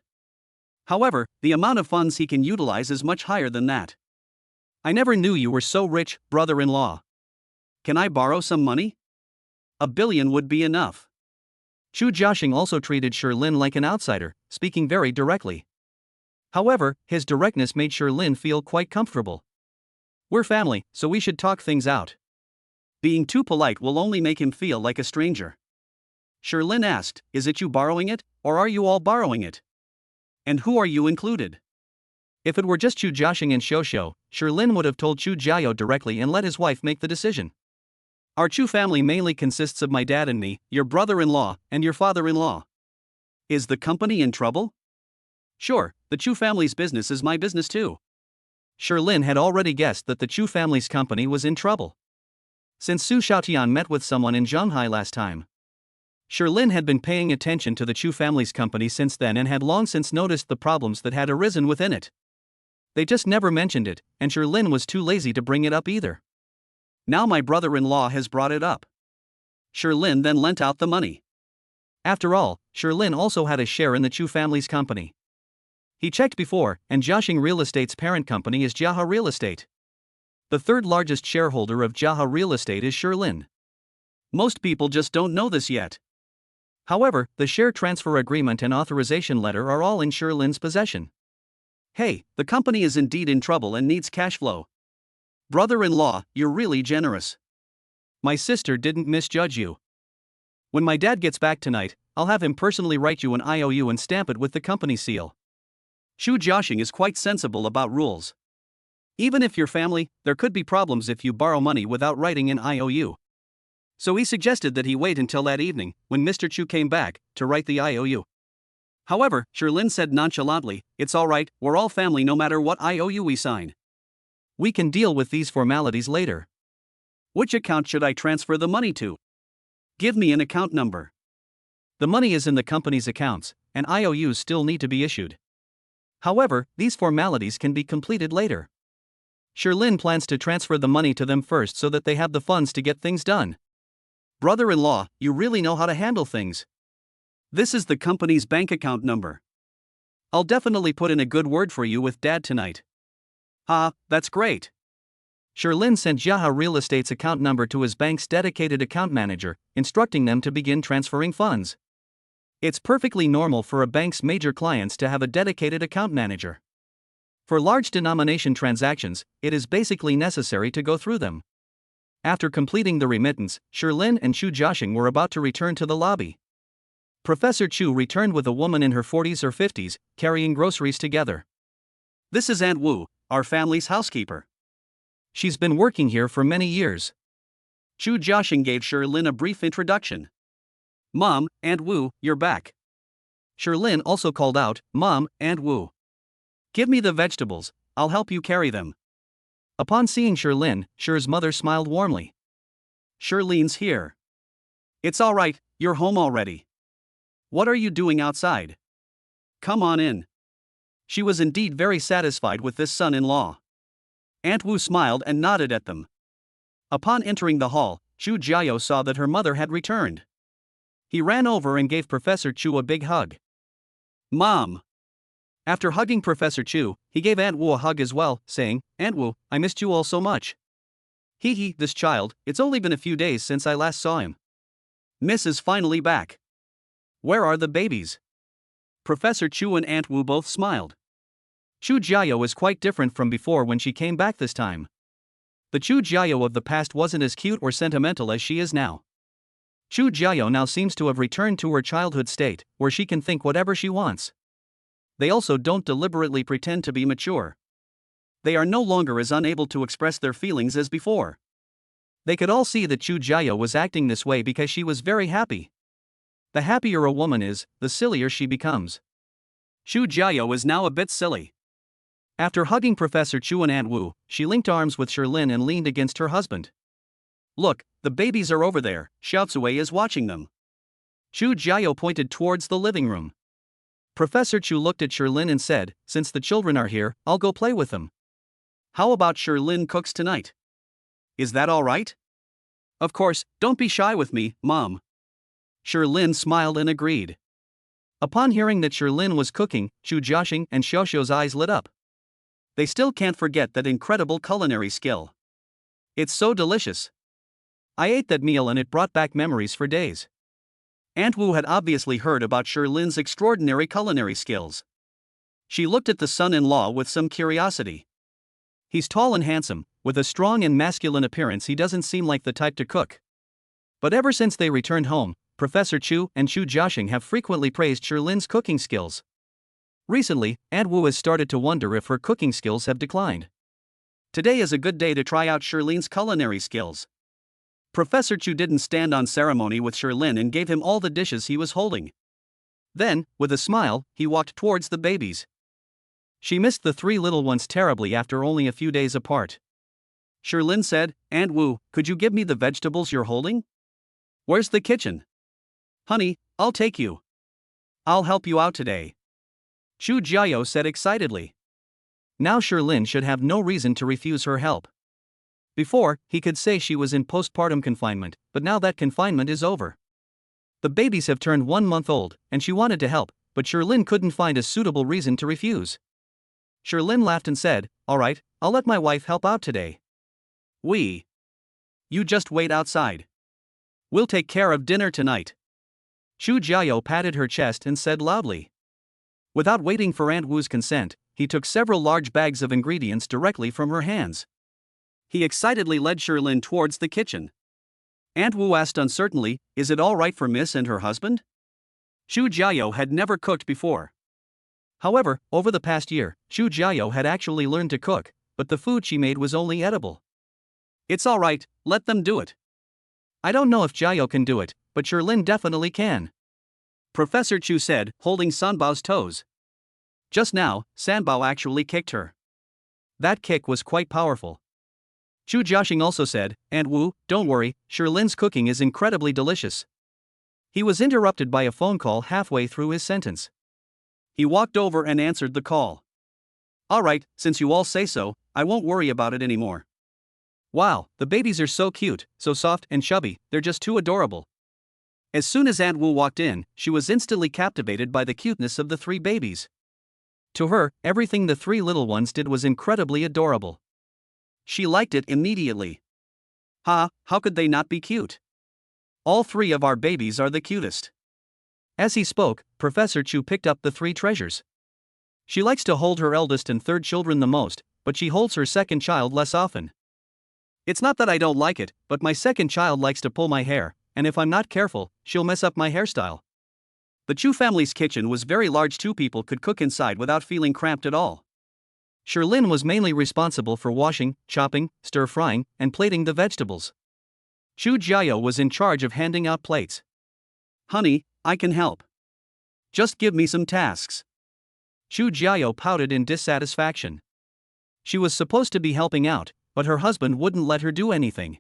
However, the amount of funds he can utilize is much higher than that. I never knew you were so rich, brother-in-law. Can I borrow some money? $1 billion would be enough. Chu Jiaxing also treated Shirlin like an outsider, speaking very directly. However, his directness made Shirlin feel quite comfortable. We're family, so we should talk things out. Being too polite will only make him feel like a stranger. Shirlin asked, is it you borrowing it, or are you all borrowing it? And who are you included? If it were just Chu Jiaxing and Xiao, Shirlin would have told Chu Jiao directly and let his wife make the decision. Our Chu family mainly consists of my dad and me, your brother-in-law, and your father-in-law. Is the company in trouble? Sure, the Chu family's business is my business too. Shirlin had already guessed that the Chu family's company was in trouble. Since Su Xiaotian met with someone in Shanghai last time, Shirlin had been paying attention to the Chu family's company since then and had long since noticed the problems that had arisen within it. They just never mentioned it, and Shirlin was too lazy to bring it up either. Now my brother-in-law has brought it up. Shirlin then lent out the money. After all, Shirlin also had a share in the Chu family's company. He checked before, and Jiaxing Real Estate's parent company is Jiahe Real Estate. The third largest shareholder of Jiahe Real Estate is Shirlin. Most people just don't know this yet. However, the share transfer agreement and authorization letter are all in Shirlin's possession. Hey, the company is indeed in trouble and needs cash flow. Brother-in-law, you're really generous. My sister didn't misjudge you. When my dad gets back tonight, I'll have him personally write you an IOU and stamp it with the company seal. Chu Jiaxing is quite sensible about rules. Even if you're family, there could be problems if you borrow money without writing an IOU. So he suggested that he wait until that evening, when Mr. Chu came back, to write the IOU. However, Shirlin said nonchalantly, it's alright, we're all family no matter what IOU we sign. We can deal with these formalities later. Which account should I transfer the money to? Give me an account number. The money is in the company's accounts, and IOUs still need to be issued. However, these formalities can be completed later. Shirlin plans to transfer the money to them first so that they have the funds to get things done. Brother-in-law, you really know how to handle things. This is the company's bank account number. I'll definitely put in a good word for you with Dad tonight. Ah, that's great. Shirlin sent Jiahe Real Estate's account number to his bank's dedicated account manager, instructing them to begin transferring funds. It's perfectly normal for a bank's major clients to have a dedicated account manager. For large denomination transactions, it is basically necessary to go through them. After completing the remittance, Shirlin and Chu Jiaxing were about to return to the lobby. Professor Chu returned with a woman in her 40s or 50s, carrying groceries together. This is Aunt Wu, our family's housekeeper. She's been working here for many years. Chu Jiaxing gave Shirlin a brief introduction. Mom, Aunt Wu, you're back. Shirlin also called out, Mom, Aunt Wu. Give me the vegetables, I'll help you carry them. Upon seeing Shirlin, Shir's mother smiled warmly. Shirlin's here. It's alright, you're home already. What are you doing outside? Come on in. She was indeed very satisfied with this son-in-law. Aunt Wu smiled and nodded at them. Upon entering the hall, Chu Jiao saw that her mother had returned. He ran over and gave Professor Chu a big hug. Mom! After hugging Professor Chu, he gave Aunt Wu a hug as well, saying, Aunt Wu, I missed you all so much. Hee, this child, it's only been a few days since I last saw him. Miss is finally back. Where are the babies? Professor Chu and Aunt Wu both smiled. Chu Jiao is quite different from before when she came back this time. The Chu Jiao of the past wasn't as cute or sentimental as she is now. Chu Jiao now seems to have returned to her childhood state, where she can think whatever she wants. They also don't deliberately pretend to be mature. They are no longer as unable to express their feelings as before. They could all see that Chu Jiao was acting this way because she was very happy. The happier a woman is, the sillier she becomes. Chu Jiao is now a bit silly. After hugging Professor Chu and Aunt Wu, she linked arms with Shirlin and leaned against her husband. Look, the babies are over there, Xiaozui is watching them. Chu Jiao pointed towards the living room. Professor Chu looked at Shirlin and said, since the children are here, I'll go play with them. How about Shirlin cooks tonight? Is that alright? Of course, don't be shy with me, Mom. Shirlin smiled and agreed. Upon hearing that Sherlin was cooking, Chu Jiaxing and Xiaoxiu's eyes lit up. They still can't forget that incredible culinary skill. It's so delicious. I ate that meal and it brought back memories for days. Aunt Wu had obviously heard about Sherlin's extraordinary culinary skills. She looked at the son-in-law with some curiosity. He's tall and handsome, with a strong and masculine appearance. He doesn't seem like the type to cook. But ever since they returned home, Professor Chu and Chu Jiaxing have frequently praised Sherlin's cooking skills. Recently, Aunt Wu has started to wonder if her cooking skills have declined. Today is a good day to try out Sherlin's culinary skills. Professor Chu didn't stand on ceremony with Sherlin and gave him all the dishes he was holding. Then, with a smile, he walked towards the babies. She missed the three little ones terribly after only a few days apart. Sherlin said, "Aunt Wu, could you give me the vegetables you're holding? Where's the kitchen?" "Honey, I'll take you. I'll help you out today," Chu Jiao said excitedly. Now Sherlin should have no reason to refuse her help. Before, he could say she was in postpartum confinement, but now that confinement is over. The babies have turned 1 month old, and she wanted to help, but Sherlin couldn't find a suitable reason to refuse. Sherlin laughed and said, "All right, I'll let my wife help out today." You just wait outside. We'll take care of dinner tonight." Chu Jiao patted her chest and said loudly. Without waiting for Aunt Wu's consent, he took several large bags of ingredients directly from her hands. He excitedly led Sherlin towards the kitchen. Aunt Wu asked uncertainly, "Is it all right for Miss and her husband?" Chu Jiao had never cooked before. However, over the past year, Chu Jiao had actually learned to cook, but the food she made was only edible. "It's all right, let them do it." "I don't know if Jiao can do it, but Sherlin definitely can," Professor Chu said, holding Sanbao's toes. Just now, Sanbao actually kicked her. That kick was quite powerful. Chu Jiaxing also said, "Aunt Wu, don't worry, Sherlin's cooking is incredibly delicious." He was interrupted by a phone call halfway through his sentence. He walked over and answered the call. "All right, since you all say so, I won't worry about it anymore." Wow, the babies are so cute, so soft and chubby, they're just too adorable. As soon as Aunt Wu walked in, she was instantly captivated by the cuteness of the three babies. To her, everything the three little ones did was incredibly adorable. She liked it immediately. How could they not be cute? All three of our babies are the cutest. As he spoke, Professor Chu picked up the three treasures. She likes to hold her eldest and third children the most, but she holds her second child less often. "It's not that I don't like it, but my second child likes to pull my hair, and if I'm not careful, she'll mess up my hairstyle." The Chu family's kitchen was very large. 2 people could cook inside without feeling cramped at all. Sherlin was mainly responsible for washing, chopping, stir-frying, and plating the vegetables. Chu Jiao was in charge of handing out plates. "Honey, I can help. Just give me some tasks." Chu Jiao pouted in dissatisfaction. She was supposed to be helping out, but her husband wouldn't let her do anything.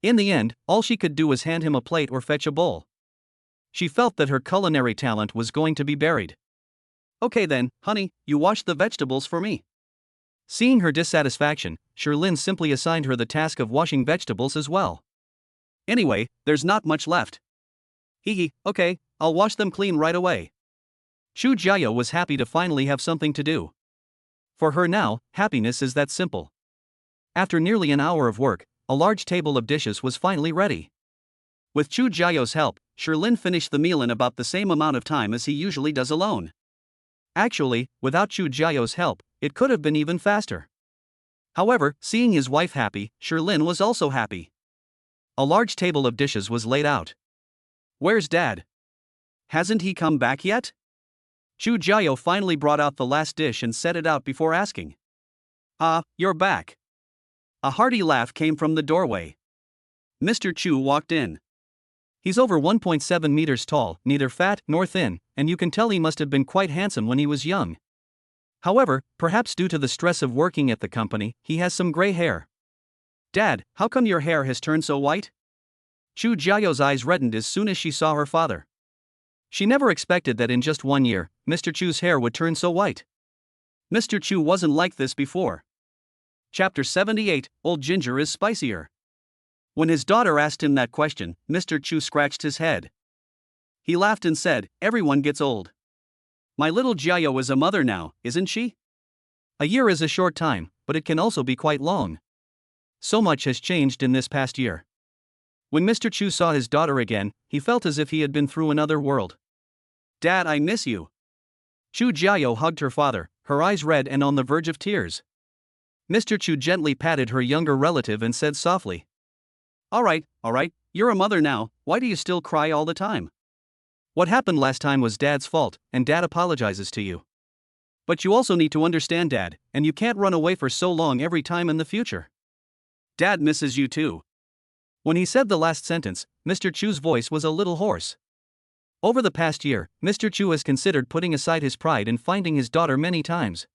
In the end, all she could do was hand him a plate or fetch a bowl. She felt that her culinary talent was going to be buried. "Okay then, honey, you wash the vegetables for me." Seeing her dissatisfaction, Sherlin simply assigned her the task of washing vegetables as well. "Anyway, there's not much left." Okay, I'll wash them clean right away." Chu Jiao was happy to finally have something to do. For her now, happiness is that simple. After nearly an hour of work, a large table of dishes was finally ready. With Chu Jiao's help, Sherlin finished the meal in about the same amount of time as he usually does alone. Actually, without Chu Jiao's help, it could have been even faster. However, seeing his wife happy, Sherlin was also happy. A large table of dishes was laid out. "Where's Dad? Hasn't he come back yet?" Chu Jiao finally brought out the last dish and set it out before asking. "Ah, you're back." A hearty laugh came from the doorway. Mr. Chu walked in. He's over 1.7 meters tall, neither fat nor thin, and you can tell he must have been quite handsome when he was young. However, perhaps due to the stress of working at the company, he has some gray hair. "Dad, how come your hair has turned so white?" Chu Jiao's eyes reddened as soon as she saw her father. She never expected that in just 1 year, Mr. Chu's hair would turn so white. Mr. Chu wasn't like this before. Chapter 78, Old Ginger is Spicier. When his daughter asked him that question, Mr. Chu scratched his head. He laughed and said, everyone gets old. My little Jiao is a mother now, isn't she? A year is a short time, but it can also be quite long. So much has changed in this past year. When Mr. Chu saw his daughter again, he felt as if he had been through another world. Dad, I miss you. Chu Jiao hugged her father, her eyes red and on the verge of tears. Mr. Chu gently patted her younger relative and said softly, all right, you're a mother now, why do you still cry all the time? What happened last time was Dad's fault, and Dad apologizes to you. But you also need to understand Dad, and you can't run away for so long every time in the future. Dad misses you too. When he said the last sentence, Mr. Chu's voice was a little hoarse. Over the past year, Mr. Chu has considered putting aside his pride and finding his daughter many times.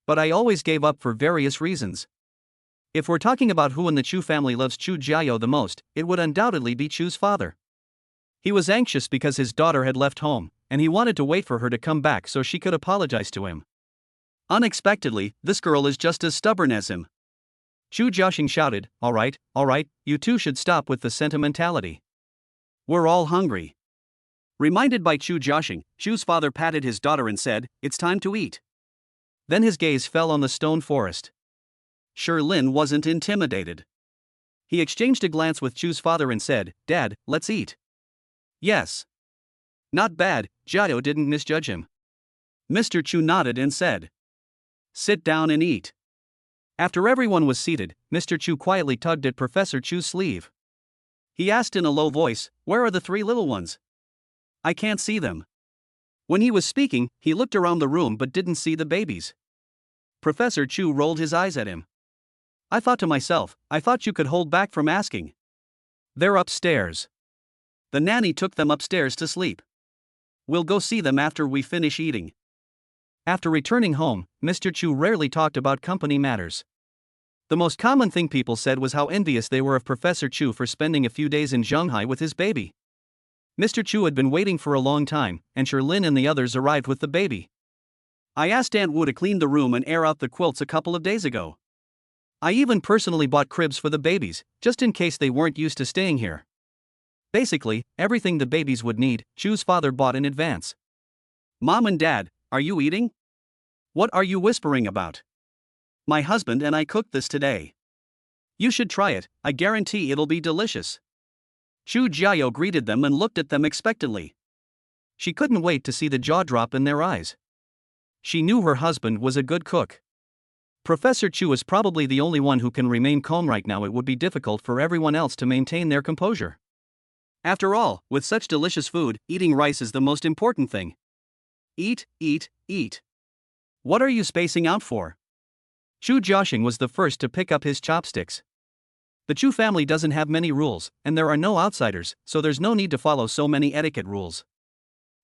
But I always gave up for various reasons. If we're talking about who in the Chu family loves Chu Jiao the most, it would undoubtedly be Chu's father. He was anxious because his daughter had left home, and he wanted to wait for her to come back so she could apologize to him. Unexpectedly, this girl is just as stubborn as him. Chu Jiaxing shouted, all right, you two should stop with the sentimentality. We're all hungry. Reminded by Chu Jiaxing, Chu's father patted his daughter and said, it's time to eat. Then his gaze fell on the stone forest. Lin wasn't intimidated. He exchanged a glance with Chu's father and said, Dad, let's eat. Yes. Not bad, Jiao didn't misjudge him. Mr. Chu nodded and said, sit down and eat. After everyone was seated, Mr. Chu quietly tugged at Professor Chu's sleeve. He asked in a low voice, where are the three little ones? I can't see them. When he was speaking, he looked around the room but didn't see the babies. Professor Chu rolled his eyes at him. I thought to myself, I thought you could hold back from asking. They're upstairs. The nanny took them upstairs to sleep. We'll go see them after we finish eating. After returning home, Mr. Chu rarely talked about company matters. The most common thing people said was how envious they were of Professor Chu for spending a few days in Shanghai with his baby. Mr. Chu had been waiting for a long time, and Lin and the others arrived with the baby. I asked Aunt Wu to clean the room and air out the quilts a couple of days ago. I even personally bought cribs for the babies, just in case they weren't used to staying here. Basically, everything the babies would need, Chu's father bought in advance. Mom and Dad, are you eating? What are you whispering about? My husband and I cooked this today. You should try it, I guarantee it'll be delicious. Chu Jiao greeted them and looked at them expectantly. She couldn't wait to see the jaw drop in their eyes. She knew her husband was a good cook. Professor Chu is probably the only one who can remain calm right now. It would be difficult for everyone else to maintain their composure. After all, with such delicious food, eating rice is the most important thing. Eat, eat, eat. What are you spacing out for? Chu Jiaxing was the first to pick up his chopsticks. The Chu family doesn't have many rules, and there are no outsiders, so there's no need to follow so many etiquette rules.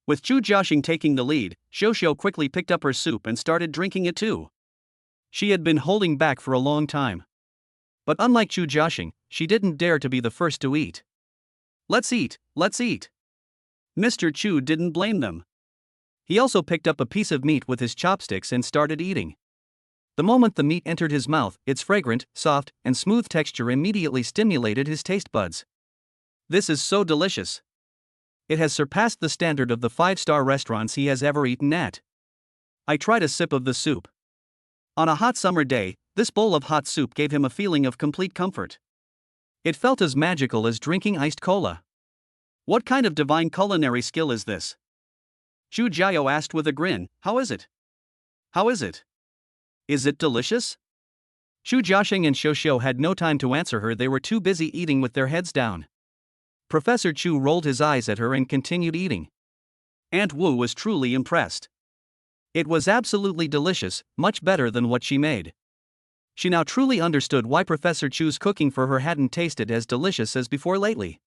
With Chu Jiaxing taking the lead, Xiao quickly picked up her soup and started drinking it too. She had been holding back for a long time. But unlike Chu Jiaxing, she didn't dare to be the first to eat. Let's eat, let's eat. Mr. Chu didn't blame them. He also picked up a piece of meat with his chopsticks and started eating. The moment the meat entered his mouth, its fragrant, soft, and smooth texture immediately stimulated his taste buds. This is so delicious. It has surpassed the standard of the 5-star restaurants he has ever eaten at. I tried a sip of the soup. On a hot summer day, this bowl of hot soup gave him a feeling of complete comfort. It felt as magical as drinking iced cola. What kind of divine culinary skill is this? Chu Jiao asked with a grin, how is it? How is it? Is it delicious? Chu Jiaxing and Xiao had no time to answer her. They were too busy eating with their heads down. Professor Chu rolled his eyes at her and continued eating. Aunt Wu was truly impressed. It was absolutely delicious, much better than what she made. She now truly understood why Professor Chu's cooking for her hadn't tasted as delicious as before lately.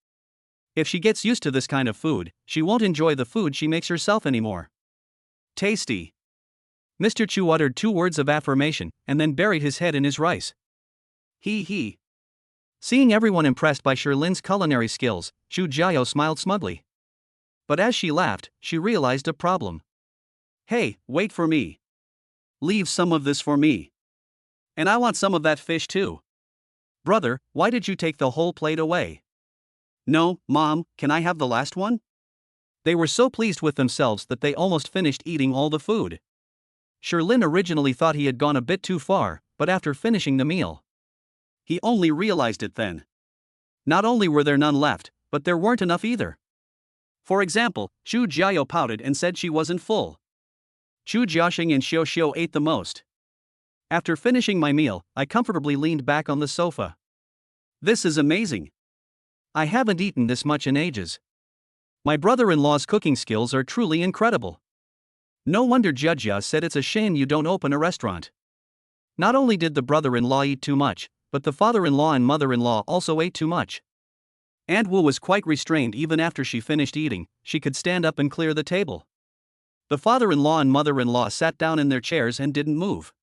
If she gets used to this kind of food, she won't enjoy the food she makes herself anymore. Tasty. Mr. Chu uttered 2 words of affirmation, and then buried his head in his rice. He. Seeing everyone impressed by Lin's culinary skills, Chu Jiao smiled smugly. But as she laughed, she realized a problem. Hey, wait for me. Leave some of this for me. And I want some of that fish too. Brother, why did you take the whole plate away? No, Mom, can I have the last one? They were so pleased with themselves that they almost finished eating all the food. Sherlin originally thought he had gone a bit too far, but after finishing the meal, he only realized it then. Not only were there none left, but there weren't enough either. For example, Chu Jiao pouted and said she wasn't full. Chu Jiaxing and Xiao Xiao ate the most. After finishing my meal, I comfortably leaned back on the sofa. This is amazing. I haven't eaten this much in ages. My brother-in-law's cooking skills are truly incredible. No wonder Jia said it's a shame you don't open a restaurant. Not only did the brother-in-law eat too much, but the father-in-law and mother-in-law also ate too much. Aunt Wu was quite restrained even after she finished eating. She could stand up and clear the table. The father-in-law and mother-in-law sat down in their chairs and didn't move.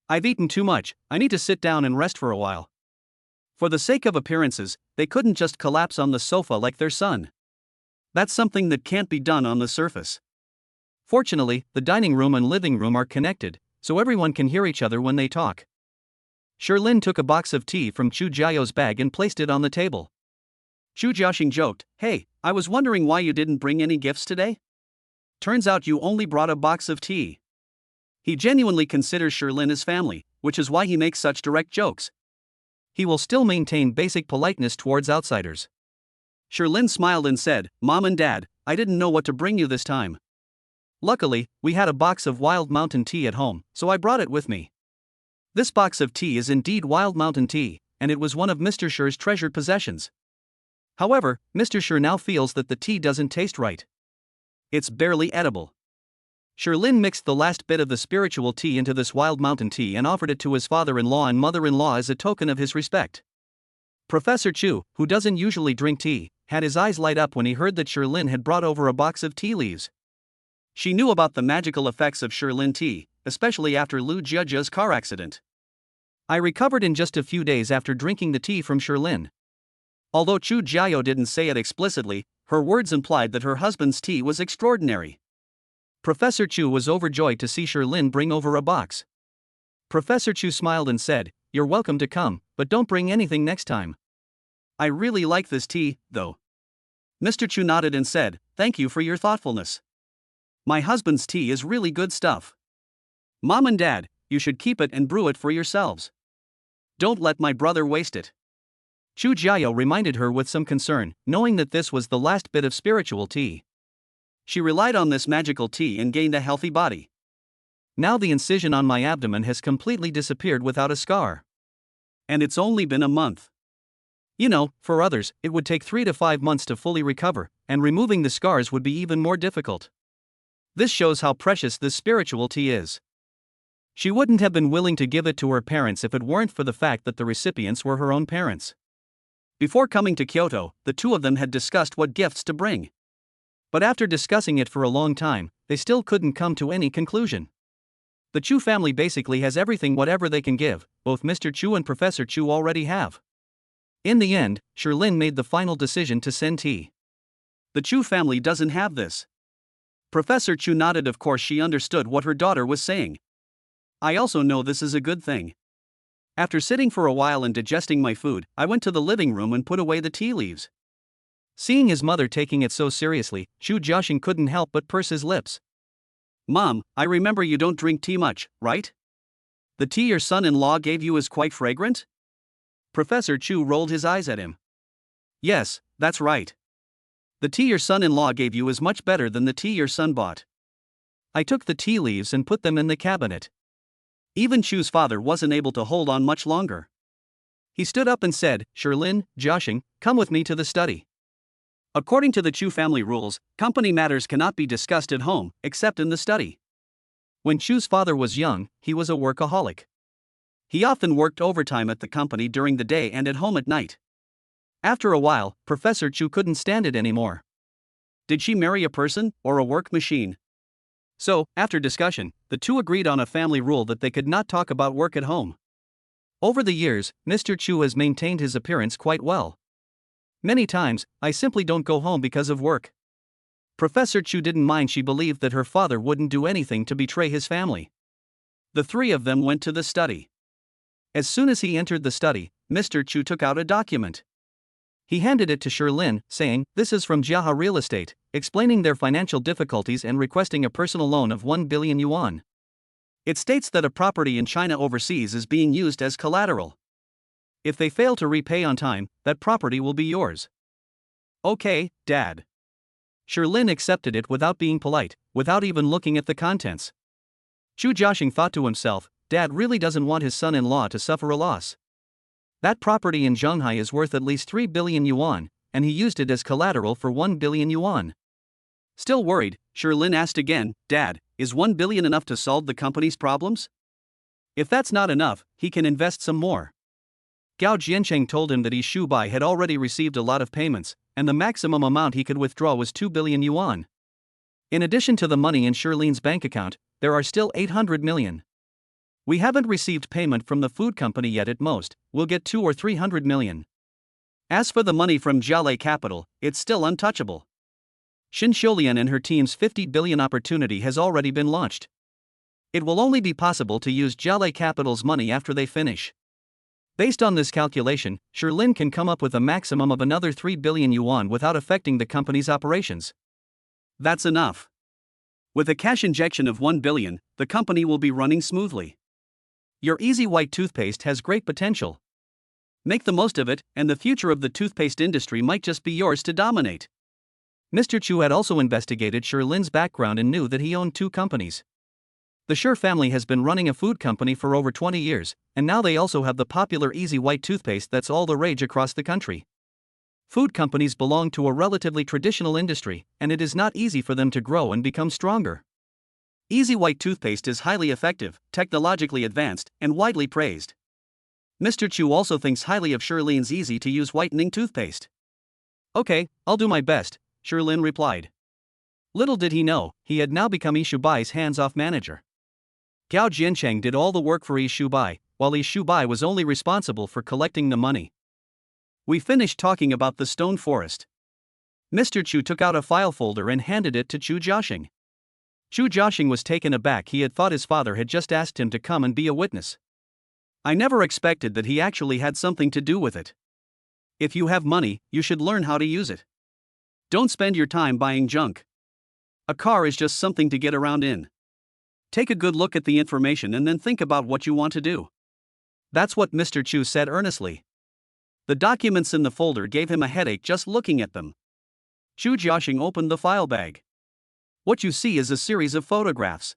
I've eaten too much, I need to sit down and rest for a while. For the sake of appearances, they couldn't just collapse on the sofa like their son. That's something that can't be done on the surface. Fortunately, the dining room and living room are connected, so everyone can hear each other when they talk. Sherlin took a box of tea from Chu Jiao's bag and placed it on the table. Chu Jiaxing joked, "Hey, I was wondering why you didn't bring any gifts today? Turns out you only brought a box of tea." He genuinely considers Sherlin his family, which is why he makes such direct jokes. He will still maintain basic politeness towards outsiders. Sherlin smiled and said, "Mom and Dad, I didn't know what to bring you this time. Luckily, we had a box of Wild Mountain tea at home, so I brought it with me." This box of tea is indeed Wild Mountain tea, and it was one of Mr. Sher's treasured possessions. However, Mr. Sher now feels that the tea doesn't taste right. It's barely edible. Sherlin mixed the last bit of the spiritual tea into this Wild Mountain tea and offered it to his father-in-law and mother-in-law as a token of his respect. Professor Chu, who doesn't usually drink tea, had his eyes light up when he heard that Sherlin had brought over a box of tea leaves. She knew about the magical effects of Sherlin tea, especially after Lu Jiajia's car accident. I recovered in just a few days after drinking the tea from Sherlin. Although Chu Jiao didn't say it explicitly, her words implied that her husband's tea was extraordinary. Professor Chu was overjoyed to see Sherlin bring over a box. Professor Chu smiled and said, "You're welcome to come, but don't bring anything next time." "I really like this tea, though." Mr. Chu nodded and said, "Thank you for your thoughtfulness. My husband's tea is really good stuff. Mom and Dad, you should keep it and brew it for yourselves. Don't let my brother waste it." Chu Jiao reminded her with some concern, knowing that this was the last bit of spiritual tea. She relied on this magical tea and gained a healthy body. Now the incision on my abdomen has completely disappeared without a scar. And it's only been a month. You know, for others, it would take 3 to 5 months to fully recover, and removing the scars would be even more difficult. This shows how precious this spiritual tea is. She wouldn't have been willing to give it to her parents if it weren't for the fact that the recipients were her own parents. Before coming to Kyoto, the two of them had discussed what gifts to bring. But after discussing it for a long time, they still couldn't come to any conclusion. The Chu family basically has everything whatever they can give, both Mr. Chu and Professor Chu already have. In the end, Sherlin made the final decision to send tea. The Chu family doesn't have this. Professor Chu nodded. Of course she understood what her daughter was saying. "I also know this is a good thing. After sitting for a while and digesting my food, I went to the living room and put away the tea leaves." Seeing his mother taking it so seriously, Chu Jiaxing couldn't help but purse his lips. "Mom, I remember you don't drink tea much, right? The tea your son-in-law gave you is quite fragrant?" Professor Chu rolled his eyes at him. "Yes, that's right. The tea your son-in-law gave you is much better than the tea your son bought." I took the tea leaves and put them in the cabinet. Even Chu's father wasn't able to hold on much longer. He stood up and said, "Sherlin, Jiaxing, come with me to the study." According to the Chu family rules, company matters cannot be discussed at home, except in the study. When Chu's father was young, he was a workaholic. He often worked overtime at the company during the day and at home at night. After a while, Professor Chu couldn't stand it anymore. Did she marry a person, or a work machine? So, after discussion, the two agreed on a family rule that they could not talk about work at home. Over the years, Mr. Chu has maintained his appearance quite well. Many times, I simply don't go home because of work. Professor Chu didn't mind. She believed that her father wouldn't do anything to betray his family. The three of them went to the study. As soon as he entered the study, Mr. Chu took out a document. He handed it to Sherlin, saying, "This is from Jiaha Real Estate," explaining their financial difficulties and requesting a personal loan of 1 billion yuan. It states that a property in China overseas is being used as collateral. If they fail to repay on time, that property will be yours. Okay, Dad. Sherlin accepted it without being polite, without even looking at the contents. Chu Jiaxing thought to himself, Dad really doesn't want his son-in-law to suffer a loss. That property in Zhonghai is worth at least 3 billion yuan, and he used it as collateral for 1 billion yuan. Still worried, Sherlin asked again, Dad, is 1 billion enough to solve the company's problems? If that's not enough, he can invest some more. Gao Jiancheng told him that Yi Shubai had already received a lot of payments, and the maximum amount he could withdraw was 2 billion yuan. In addition to the money in Sherlin's bank account, there are still 800 million. We haven't received payment from the food company yet. At most, we'll get 200 or 300 million. As for the money from Jialei Capital, it's still untouchable. Xin Xiulian and her team's 50 billion opportunity has already been launched. It will only be possible to use Jialei Capital's money after they finish. Based on this calculation, Sherlin can come up with a maximum of another 3 billion yuan without affecting the company's operations. That's enough. With a cash injection of 1 billion, the company will be running smoothly. Your Easy White toothpaste has great potential. Make the most of it, and the future of the toothpaste industry might just be yours to dominate. Mr. Chu had also investigated Sherlin's background and knew that he owned 2 companies. The Sher family has been running a food company for over 20 years, and now they also have the popular Easy White toothpaste that's all the rage across the country. Food companies belong to a relatively traditional industry, and it is not easy for them to grow and become stronger. Easy White toothpaste is highly effective, technologically advanced, and widely praised. Mr. Chu also thinks highly of Sherlin's easy-to-use whitening toothpaste. Okay, I'll do my best, Sherlin replied. Little did he know, he had now become Yi Shubai's hands-off manager. Gao Jiancheng did all the work for Yi Shubai, while Yi Shubai was only responsible for collecting the money. We finished talking about the stone forest. Mr. Chu took out a file folder and handed it to Chu Jiaxing. Chu Jiaxing was taken aback. He had thought his father had just asked him to come and be a witness. I never expected that he actually had something to do with it. If you have money, you should learn how to use it. Don't spend your time buying junk. A car is just something to get around in. Take a good look at the information and then think about what you want to do. That's what Mr. Chu said earnestly. The documents in the folder gave him a headache just looking at them. Chu Jiaxing opened the file bag. What you see is a series of photographs.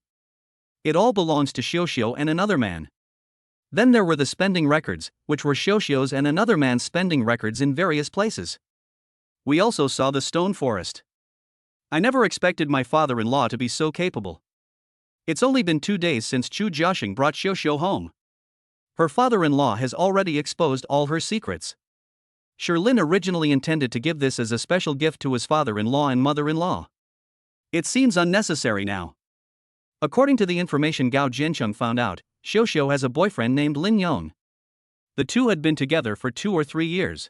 It all belongs to Xiuxiu and another man. Then there were the spending records, which were Xiuxiu's and another man's spending records in various places. We also saw the stone forest. I never expected my father-in-law to be so capable. It's only been 2 days since Chu Jiaxing brought Xiuxiu home. Her father-in-law has already exposed all her secrets. Sherlin originally intended to give this as a special gift to his father-in-law and mother-in-law. It seems unnecessary now. According to the information Gao Jiancheng found out, Xiuxiu has a boyfriend named Lin Yong. The two had been together for 2 or 3 years.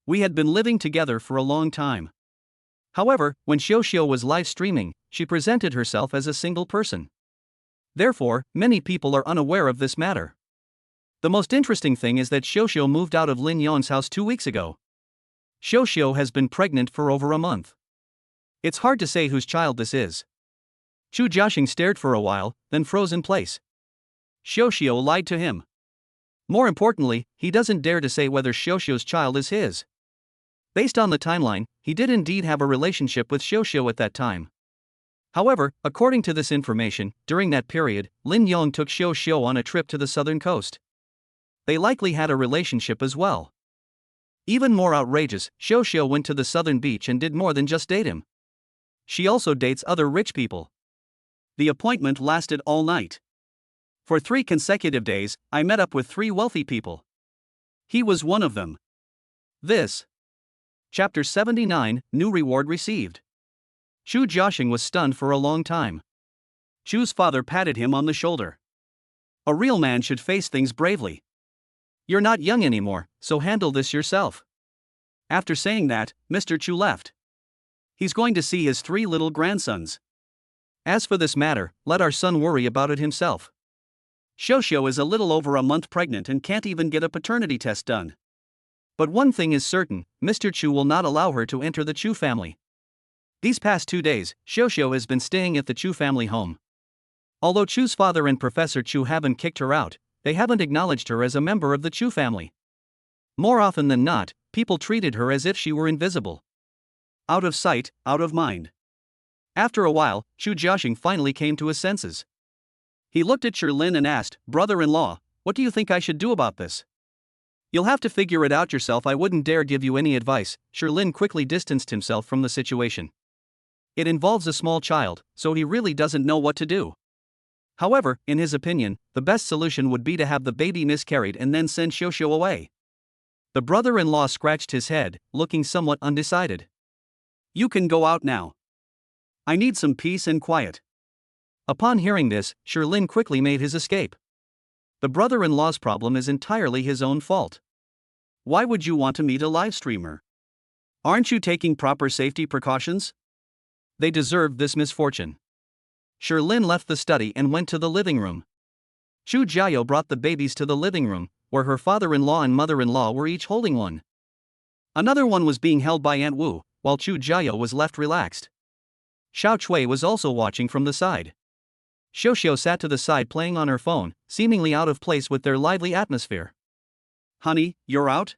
We had been living together for a long time. However, when Xiuxiu was live streaming, she presented herself as a single person. Therefore, many people are unaware of this matter. The most interesting thing is that Xiuxiu moved out of Lin Yong's house 2 weeks ago. Xiuxiu has been pregnant for over a month. It's hard to say whose child this is. Chu Jiaxing stared for a while, then froze in place. Xiuxiu lied to him. More importantly, he doesn't dare to say whether Xiuxiu's child is his. Based on the timeline, he did indeed have a relationship with Xiuxiu at that time. However, according to this information, during that period, Lin Yong took Xiuxiu on a trip to the southern coast. They likely had a relationship as well. Even more outrageous, Xiuxiu went to the southern beach and did more than just date him. She also dates other rich people. The appointment lasted all night. For 3 consecutive days, I met up with 3 wealthy people. He was one of them. This. Chapter 79, New Reward Received. Chu Jiaxing was stunned for a long time. Chu's father patted him on the shoulder. A real man should face things bravely. You're not young anymore, so handle this yourself. After saying that, Mr. Chu left. He's going to see his 3 little grandsons. As for this matter, let our son worry about it himself. Xiuxiu is a little over a month pregnant and can't even get a paternity test done. But one thing is certain, Mr. Chu will not allow her to enter the Chu family. These past 2 days, Xiuxiu has been staying at the Chu family home. Although Chu's father and Professor Chu haven't kicked her out, they haven't acknowledged her as a member of the Chu family. More often than not, people treated her as if she were invisible. Out of sight, out of mind. After a while, Chu Jiaxing finally came to his senses. He looked at Shirlin and asked, "Brother-in-law, what do you think I should do about this?" "You'll have to figure it out yourself. I wouldn't dare give you any advice." Shirlin quickly distanced himself from the situation. It involves a small child, so he really doesn't know what to do. However, in his opinion, the best solution would be to have the baby miscarried and then send Xiuxiu away. The brother-in-law scratched his head, looking somewhat undecided. "You can go out now. I need some peace and quiet." Upon hearing this, Shirlin quickly made his escape. The brother-in-law's problem is entirely his own fault. Why would you want to meet a live streamer? Aren't you taking proper safety precautions? They deserved this misfortune. Shirlin left the study and went to the living room. Chu Jiao brought the babies to the living room, where her father-in-law and mother-in-law were each holding one. Another one was being held by Aunt Wu, while Chu Jiao was left relaxed. Xiao Chui was also watching from the side. Xiuxiu sat to the side playing on her phone, seemingly out of place with their lively atmosphere. "Honey, you're out?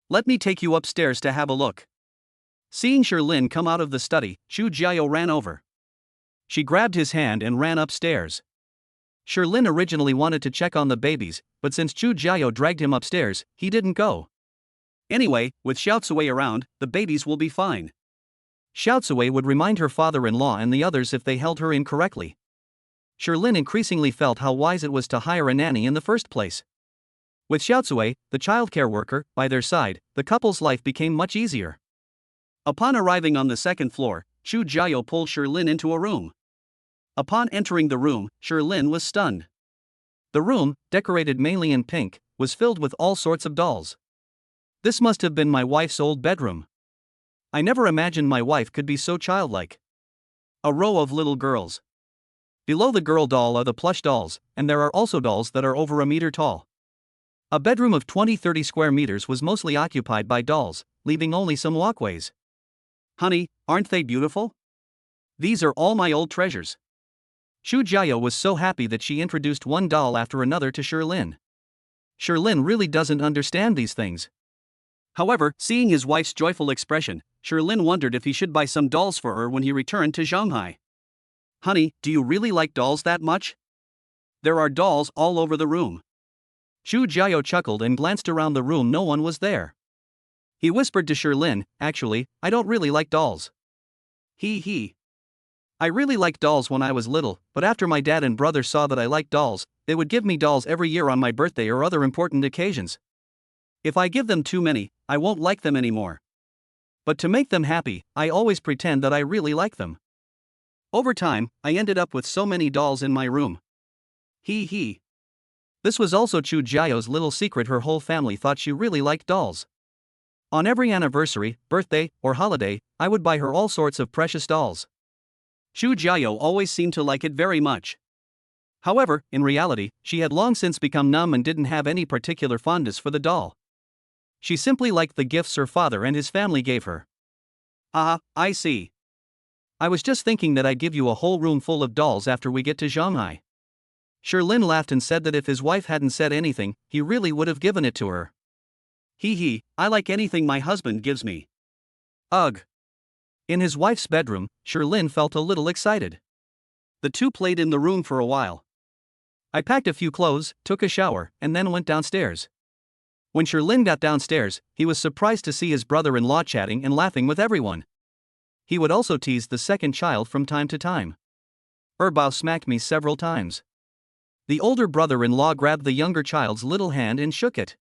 Let me take you upstairs to have a look." Seeing Shirlin come out of the study, Chu Jiao ran over. She grabbed his hand and ran upstairs. Shirlin originally wanted to check on the babies, but since Chu Jiao dragged him upstairs, he didn't go. Anyway, with Xiao Cui around, the babies will be fine. Xiao Cui would remind her father-in-law and the others if they held her incorrectly. Shirlin increasingly felt how wise it was to hire a nanny in the first place. With Xiao Cui, the childcare worker, by their side, the couple's life became much easier. Upon arriving on the second floor, Chu Jiao pulled Shirlin into a room. Upon entering the room, Shirlin was stunned. The room, decorated mainly in pink, was filled with all sorts of dolls. This must have been my wife's old bedroom. I never imagined my wife could be so childlike. A row of little girls. Below the girl doll are the plush dolls, and there are also dolls that are over a meter tall. A bedroom of 20-30 square meters was mostly occupied by dolls, leaving only some walkways. "Honey, aren't they beautiful? These are all my old treasures." Chu Jiao was so happy that she introduced one doll after another to Shirlin. Shirlin really doesn't understand these things. However, seeing his wife's joyful expression, Shirlin wondered if he should buy some dolls for her when he returned to Shanghai. "Honey, do you really like dolls that much? There are dolls all over the room." Chu Jiao chuckled and glanced around the room. No one was there. He whispered to Shirlin, "Actually, I don't really like dolls." He. "I really liked dolls when I was little, but after my dad and brother saw that I liked dolls, they would give me dolls every year on my birthday or other important occasions. If I give them too many, I won't like them anymore. But to make them happy, I always pretend that I really like them. Over time, I ended up with so many dolls in my room." He. This was also Chu Jiao's little secret. Her whole family thought she really liked dolls. On every anniversary, birthday, or holiday, I would buy her all sorts of precious dolls. Chu Jiao always seemed to like it very much. However, in reality, she had long since become numb and didn't have any particular fondness for the doll. She simply liked the gifts her father and his family gave her. "Ah, I see. I was just thinking that I'd give you a whole room full of dolls after we get to Shanghai." Shirlin laughed and said that if his wife hadn't said anything, he really would have given it to her. He, I like anything my husband gives me." Ugh. In his wife's bedroom, Shirlin felt a little excited. The two played in the room for a while. "I packed a few clothes, took a shower, and then went downstairs." When Shirlin got downstairs, he was surprised to see his brother-in-law chatting and laughing with everyone. He would also tease the second child from time to time. "Erbao smacked me several times." The older brother-in-law grabbed the younger child's little hand and shook it.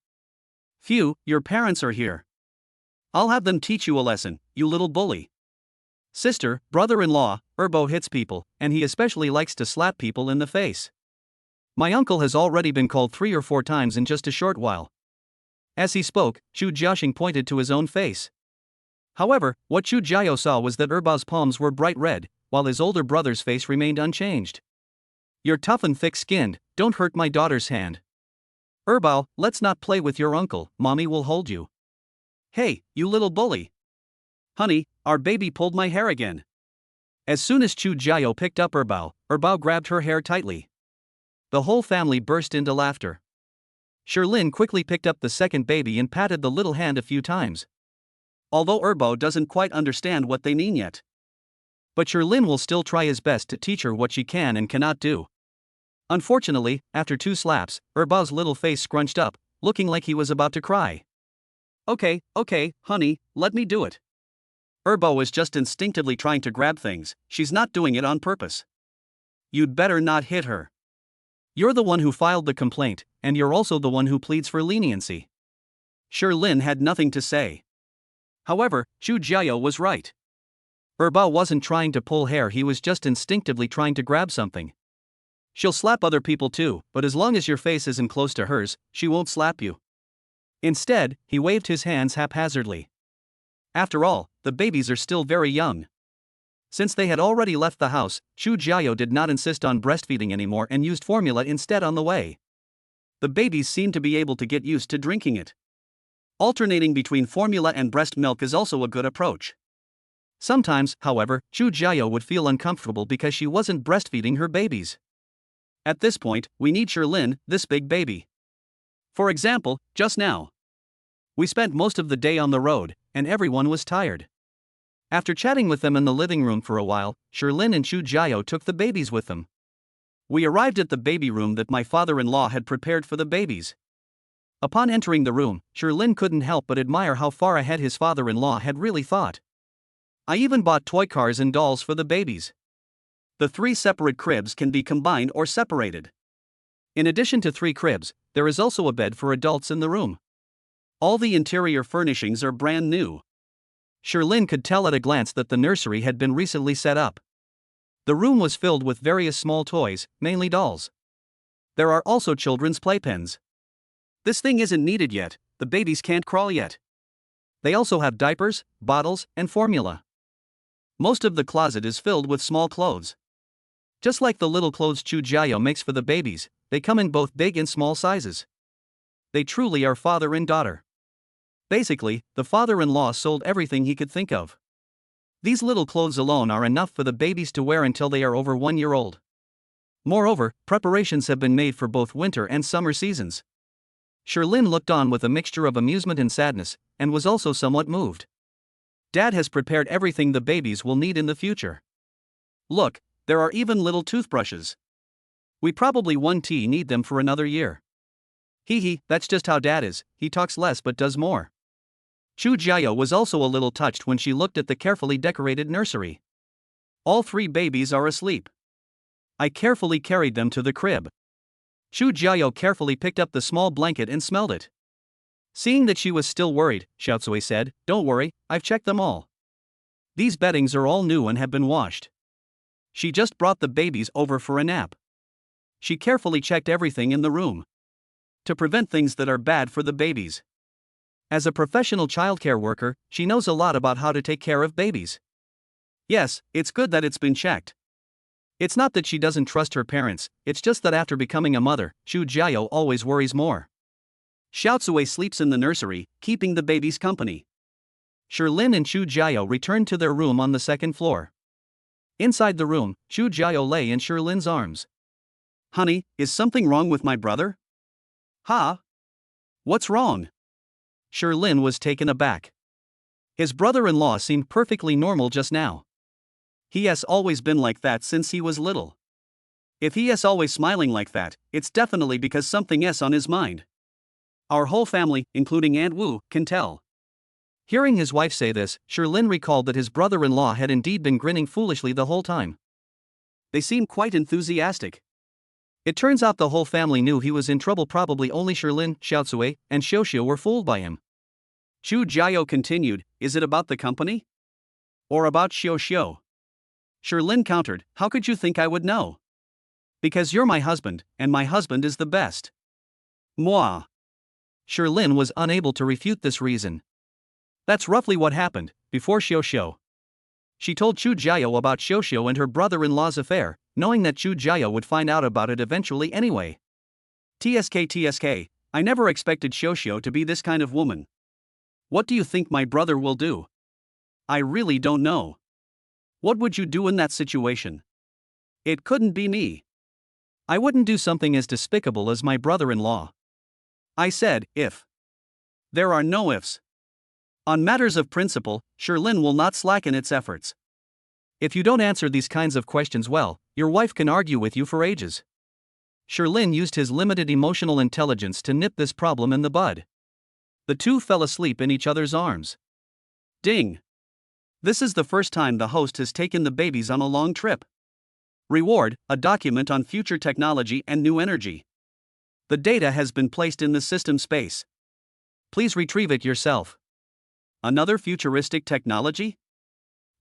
"Phew, your parents are here. I'll have them teach you a lesson, you little bully." "Sister, brother-in-law, Erbao hits people, and he especially likes to slap people in the face. My uncle has already been called 3 or 4 times in just a short while." As he spoke, Chu Jiaxing pointed to his own face. However, what Chu Jiao saw was that Erbao's palms were bright red, while his older brother's face remained unchanged. "You're tough and thick-skinned, don't hurt my daughter's hand. Erbao, let's not play with your uncle, mommy will hold you." Hey, you little bully. Honey, our baby pulled my hair again. As soon as Chu Jiao picked up Erbao grabbed her hair tightly. The whole family burst into laughter. Sherlin quickly picked up the second baby and patted the little hand a few times. Although Erbao doesn't quite understand what they mean yet. But Sherlin will still try his best to teach her what she can and cannot do. Unfortunately, after 2 slaps, Erbao's little face scrunched up, looking like he was about to cry. Okay, honey, let me do it. Erbao was just instinctively trying to grab things, she's not doing it on purpose. You'd better not hit her. You're the one who filed the complaint, and you're also the one who pleads for leniency. Sherlin had nothing to say. However, Chu Jiao was right. Erbao wasn't trying to pull hair, he was just instinctively trying to grab something. She'll slap other people too, but as long as your face isn't close to hers, she won't slap you. Instead, he waved his hands haphazardly. After all, the babies are still very young. Since they had already left the house, Chu Jiao did not insist on breastfeeding anymore and used formula instead on the way. The babies seemed to be able to get used to drinking it. Alternating between formula and breast milk is also a good approach. Sometimes, however, Chu Jiao would feel uncomfortable because she wasn't breastfeeding her babies. At this point, we need Sherlin, this big baby. For example, just now. We spent most of the day on the road, and everyone was tired. After chatting with them in the living room for a while, Sherlin and Chu Jiao took the babies with them. We arrived at the baby room that my father-in-law had prepared for the babies. Upon entering the room, Sherlin couldn't help but admire how far ahead his father-in-law had really thought. I even bought toy cars and dolls for the babies. The 3 separate cribs can be combined or separated. In addition to 3 cribs, there is also a bed for adults in the room. All the interior furnishings are brand new. Sherlin could tell at a glance that the nursery had been recently set up. The room was filled with various small toys, mainly dolls. There are also children's playpens. This thing isn't needed yet, the babies can't crawl yet. They also have diapers, bottles, and formula. Most of the closet is filled with small clothes. Just like the little clothes Chu Jiao makes for the babies, they come in both big and small sizes. They truly are father and daughter. Basically, the father-in-law sold everything he could think of. These little clothes alone are enough for the babies to wear until they are over 1 year old. Moreover, preparations have been made for both winter and summer seasons. Sherlin looked on with a mixture of amusement and sadness, and was also somewhat moved. Dad has prepared everything the babies will need in the future. Look, there are even little toothbrushes. We probably won't need them for another year. Hee, that's just how Dad is, he talks less but does more. Chu Jiao was also a little touched when she looked at the carefully decorated nursery. All 3 babies are asleep. I carefully carried them to the crib. Chu Jiao carefully picked up the small blanket and smelled it. Seeing that she was still worried, Xiaotsui said, "Don't worry, I've checked them all. These beddings are all new and have been washed." She just brought the babies over for a nap. She carefully checked everything in the room to prevent things that are bad for the babies. As a professional childcare worker, she knows a lot about how to take care of babies. Yes, it's good that it's been checked. It's not that she doesn't trust her parents, it's just that after becoming a mother, Chu Jiao always worries more. Xiaotsui sleeps in the nursery, keeping the babies company. Sherlin and Chu Jiao returned to their room on the 2nd floor. Inside the room, Chu Jiao lay in Sherlin's arms. Honey, is something wrong with my brother? Huh? What's wrong? Sherlin was taken aback. His brother-in-law seemed perfectly normal just now. He has always been like that since he was little. If he is always smiling like that, it's definitely because something is on his mind. Our whole family, including Aunt Wu, can tell. Hearing his wife say this, Sherlin recalled that his brother-in-law had indeed been grinning foolishly the whole time. They seemed quite enthusiastic. It turns out the whole family knew he was in trouble. Probably only Sherlin, Xiaotsui, and Xiuxiu were fooled by him. Chu Jiao continued, "Is it about the company? Or about Xiuxiu?" Sherlin countered, "How could you think I would know? Because you're my husband, and my husband is the best." Moi. Sherlin was unable to refute this reason. That's roughly what happened, before Xiuxiu. She told Chu Jiao about Xiuxiu and her brother-in-law's affair, knowing that Chu Jiao would find out about it eventually anyway. TSK, I never expected Xiuxiu to be this kind of woman. What do you think my brother will do? I really don't know. What would you do in that situation? It couldn't be me. I wouldn't do something as despicable as my brother-in-law. I said, if. There are no ifs. On matters of principle, Sherlyn will not slacken its efforts. If you don't answer these kinds of questions well, your wife can argue with you for ages. Sherlyn used his limited emotional intelligence to nip this problem in the bud. The two fell asleep in each other's arms. Ding! This is the first time the host has taken the babies on a long trip. Reward, a document on future technology and new energy. The data has been placed in the system space. Please retrieve it yourself. Another futuristic technology?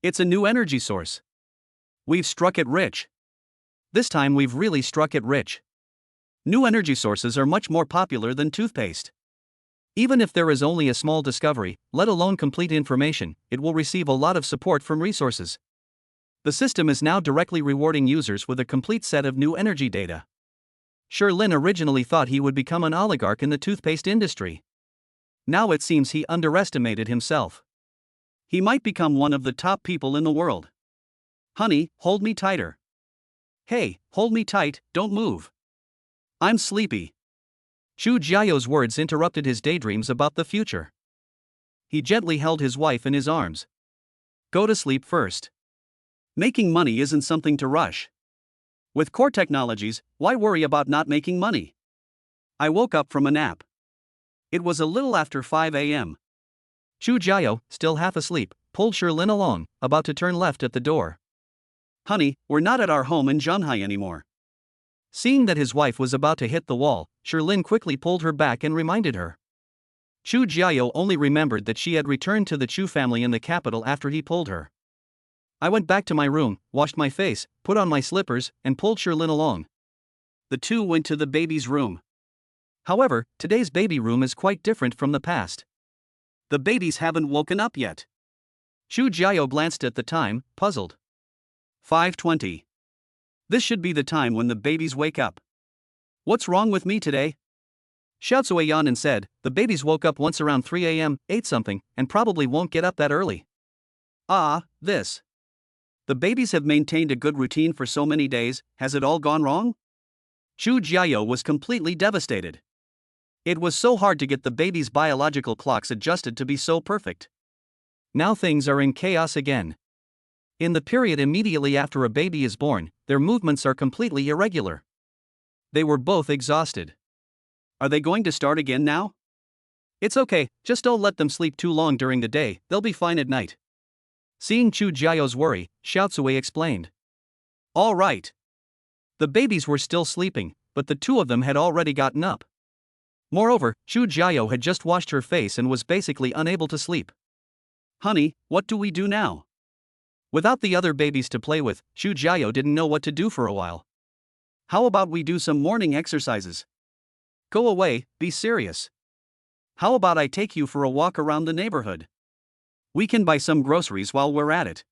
It's a new energy source. We've struck it rich. This time we've really struck it rich. New energy sources are much more popular than toothpaste. Even if there is only a small discovery, let alone complete information, it will receive a lot of support from resources. The system is now directly rewarding users with a complete set of new energy data. Sherlyn originally thought he would become an oligarch in the toothpaste industry. Now it seems he underestimated himself. He might become one of the top people in the world. Honey, hold me tighter. Hey, hold me tight, don't move. I'm sleepy. Chu Jiao's words interrupted his daydreams about the future. He gently held his wife in his arms. Go to sleep first. Making money isn't something to rush. With core technologies, why worry about not making money? I woke up from a nap. It was a little after 5 a.m. Chu Jiao, still half asleep, pulled Sherlyn along, about to turn left at the door. Honey, we're not at our home in Zhanghai anymore. Seeing that his wife was about to hit the wall, Sherlyn quickly pulled her back and reminded her. Chu Jiao only remembered that she had returned to the Chu family in the capital after he pulled her. I went back to my room, washed my face, put on my slippers, and pulled Sherlyn along. The two went to the baby's room. However, today's baby room is quite different from the past. The babies haven't woken up yet. Chu Jiao glanced at the time, puzzled. 5:20. This should be the time when the babies wake up. What's wrong with me today? Xiao Zui yawned and said, the babies woke up once around 3 a.m., ate something, and probably won't get up that early. This. The babies have maintained a good routine for so many days, has it all gone wrong? Chu Jiao was completely devastated. It was so hard to get the babies' biological clocks adjusted to be so perfect. Now things are in chaos again. In the period immediately after a baby is born, their movements are completely irregular. They were both exhausted. Are they going to start again now? It's okay, just don't let them sleep too long during the day, they'll be fine at night. Seeing Chu Jiao's worry, Xiao Zui explained. All right. The babies were still sleeping, but the two of them had already gotten up. Moreover, Chu Jiao had just washed her face and was basically unable to sleep. Honey, what do we do now? Without the other babies to play with, Chu Jiao didn't know what to do for a while. How about we do some morning exercises? Go away, be serious. How about I take you for a walk around the neighborhood? We can buy some groceries while we're at it.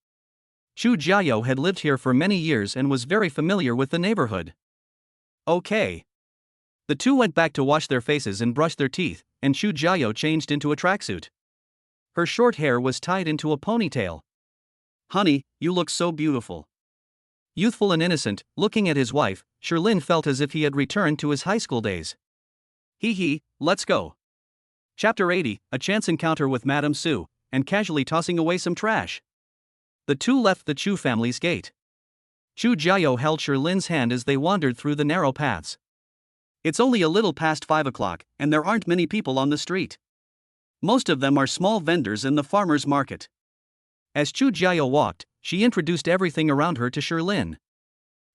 Chu Jiao had lived here for many years and was very familiar with the neighborhood. Okay. The two went back to wash their faces and brush their teeth, and Chu Jiao changed into a tracksuit. Her short hair was tied into a ponytail. Honey, you look so beautiful. Youthful and innocent, looking at his wife, Sherlyn felt as if he had returned to his high school days. Hee, let's go. Chapter 80, A Chance Encounter with Madame Sue, and casually tossing away some trash. The two left the Chu family's gate. Chu Jiao held Sherlyn's hand as they wandered through the narrow paths. It's only a little past 5 o'clock, and there aren't many people on the street. Most of them are small vendors in the farmer's market. As Chu Jiao walked, she introduced everything around her to Sherlyn.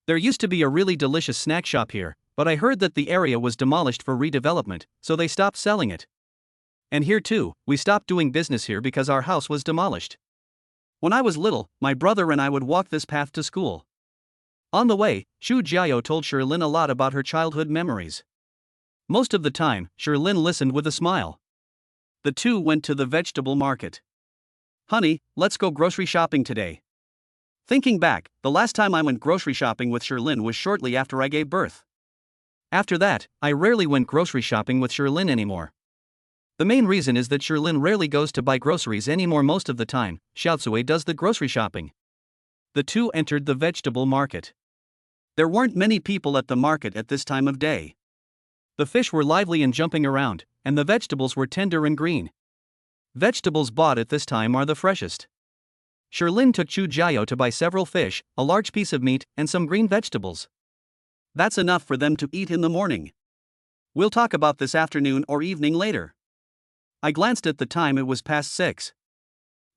There used to be a really delicious snack shop here, but I heard that the area was demolished for redevelopment, so they stopped selling it. And here too, we stopped doing business here because our house was demolished. When I was little, my brother and I would walk this path to school. On the way, Chu Jiao told Sherlyn a lot about her childhood memories. Most of the time, Sherlyn listened with a smile. The two went to the vegetable market. Honey, let's go grocery shopping today. Thinking back, the last time I went grocery shopping with Sherlyn was shortly after I gave birth. After that, I rarely went grocery shopping with Sherlyn anymore. The main reason is that Sherlyn rarely goes to buy groceries anymore. Most of the time, Xiaosui does the grocery shopping. The two entered the vegetable market. There weren't many people at the market at this time of day. The fish were lively and jumping around, and the vegetables were tender and green. Vegetables bought at this time are the freshest. Sherlyn took Chu Jiao to buy several fish, a large piece of meat, and some green vegetables. That's enough for them to eat in the morning. We'll talk about this afternoon or evening later. I glanced at the time. It was past 6.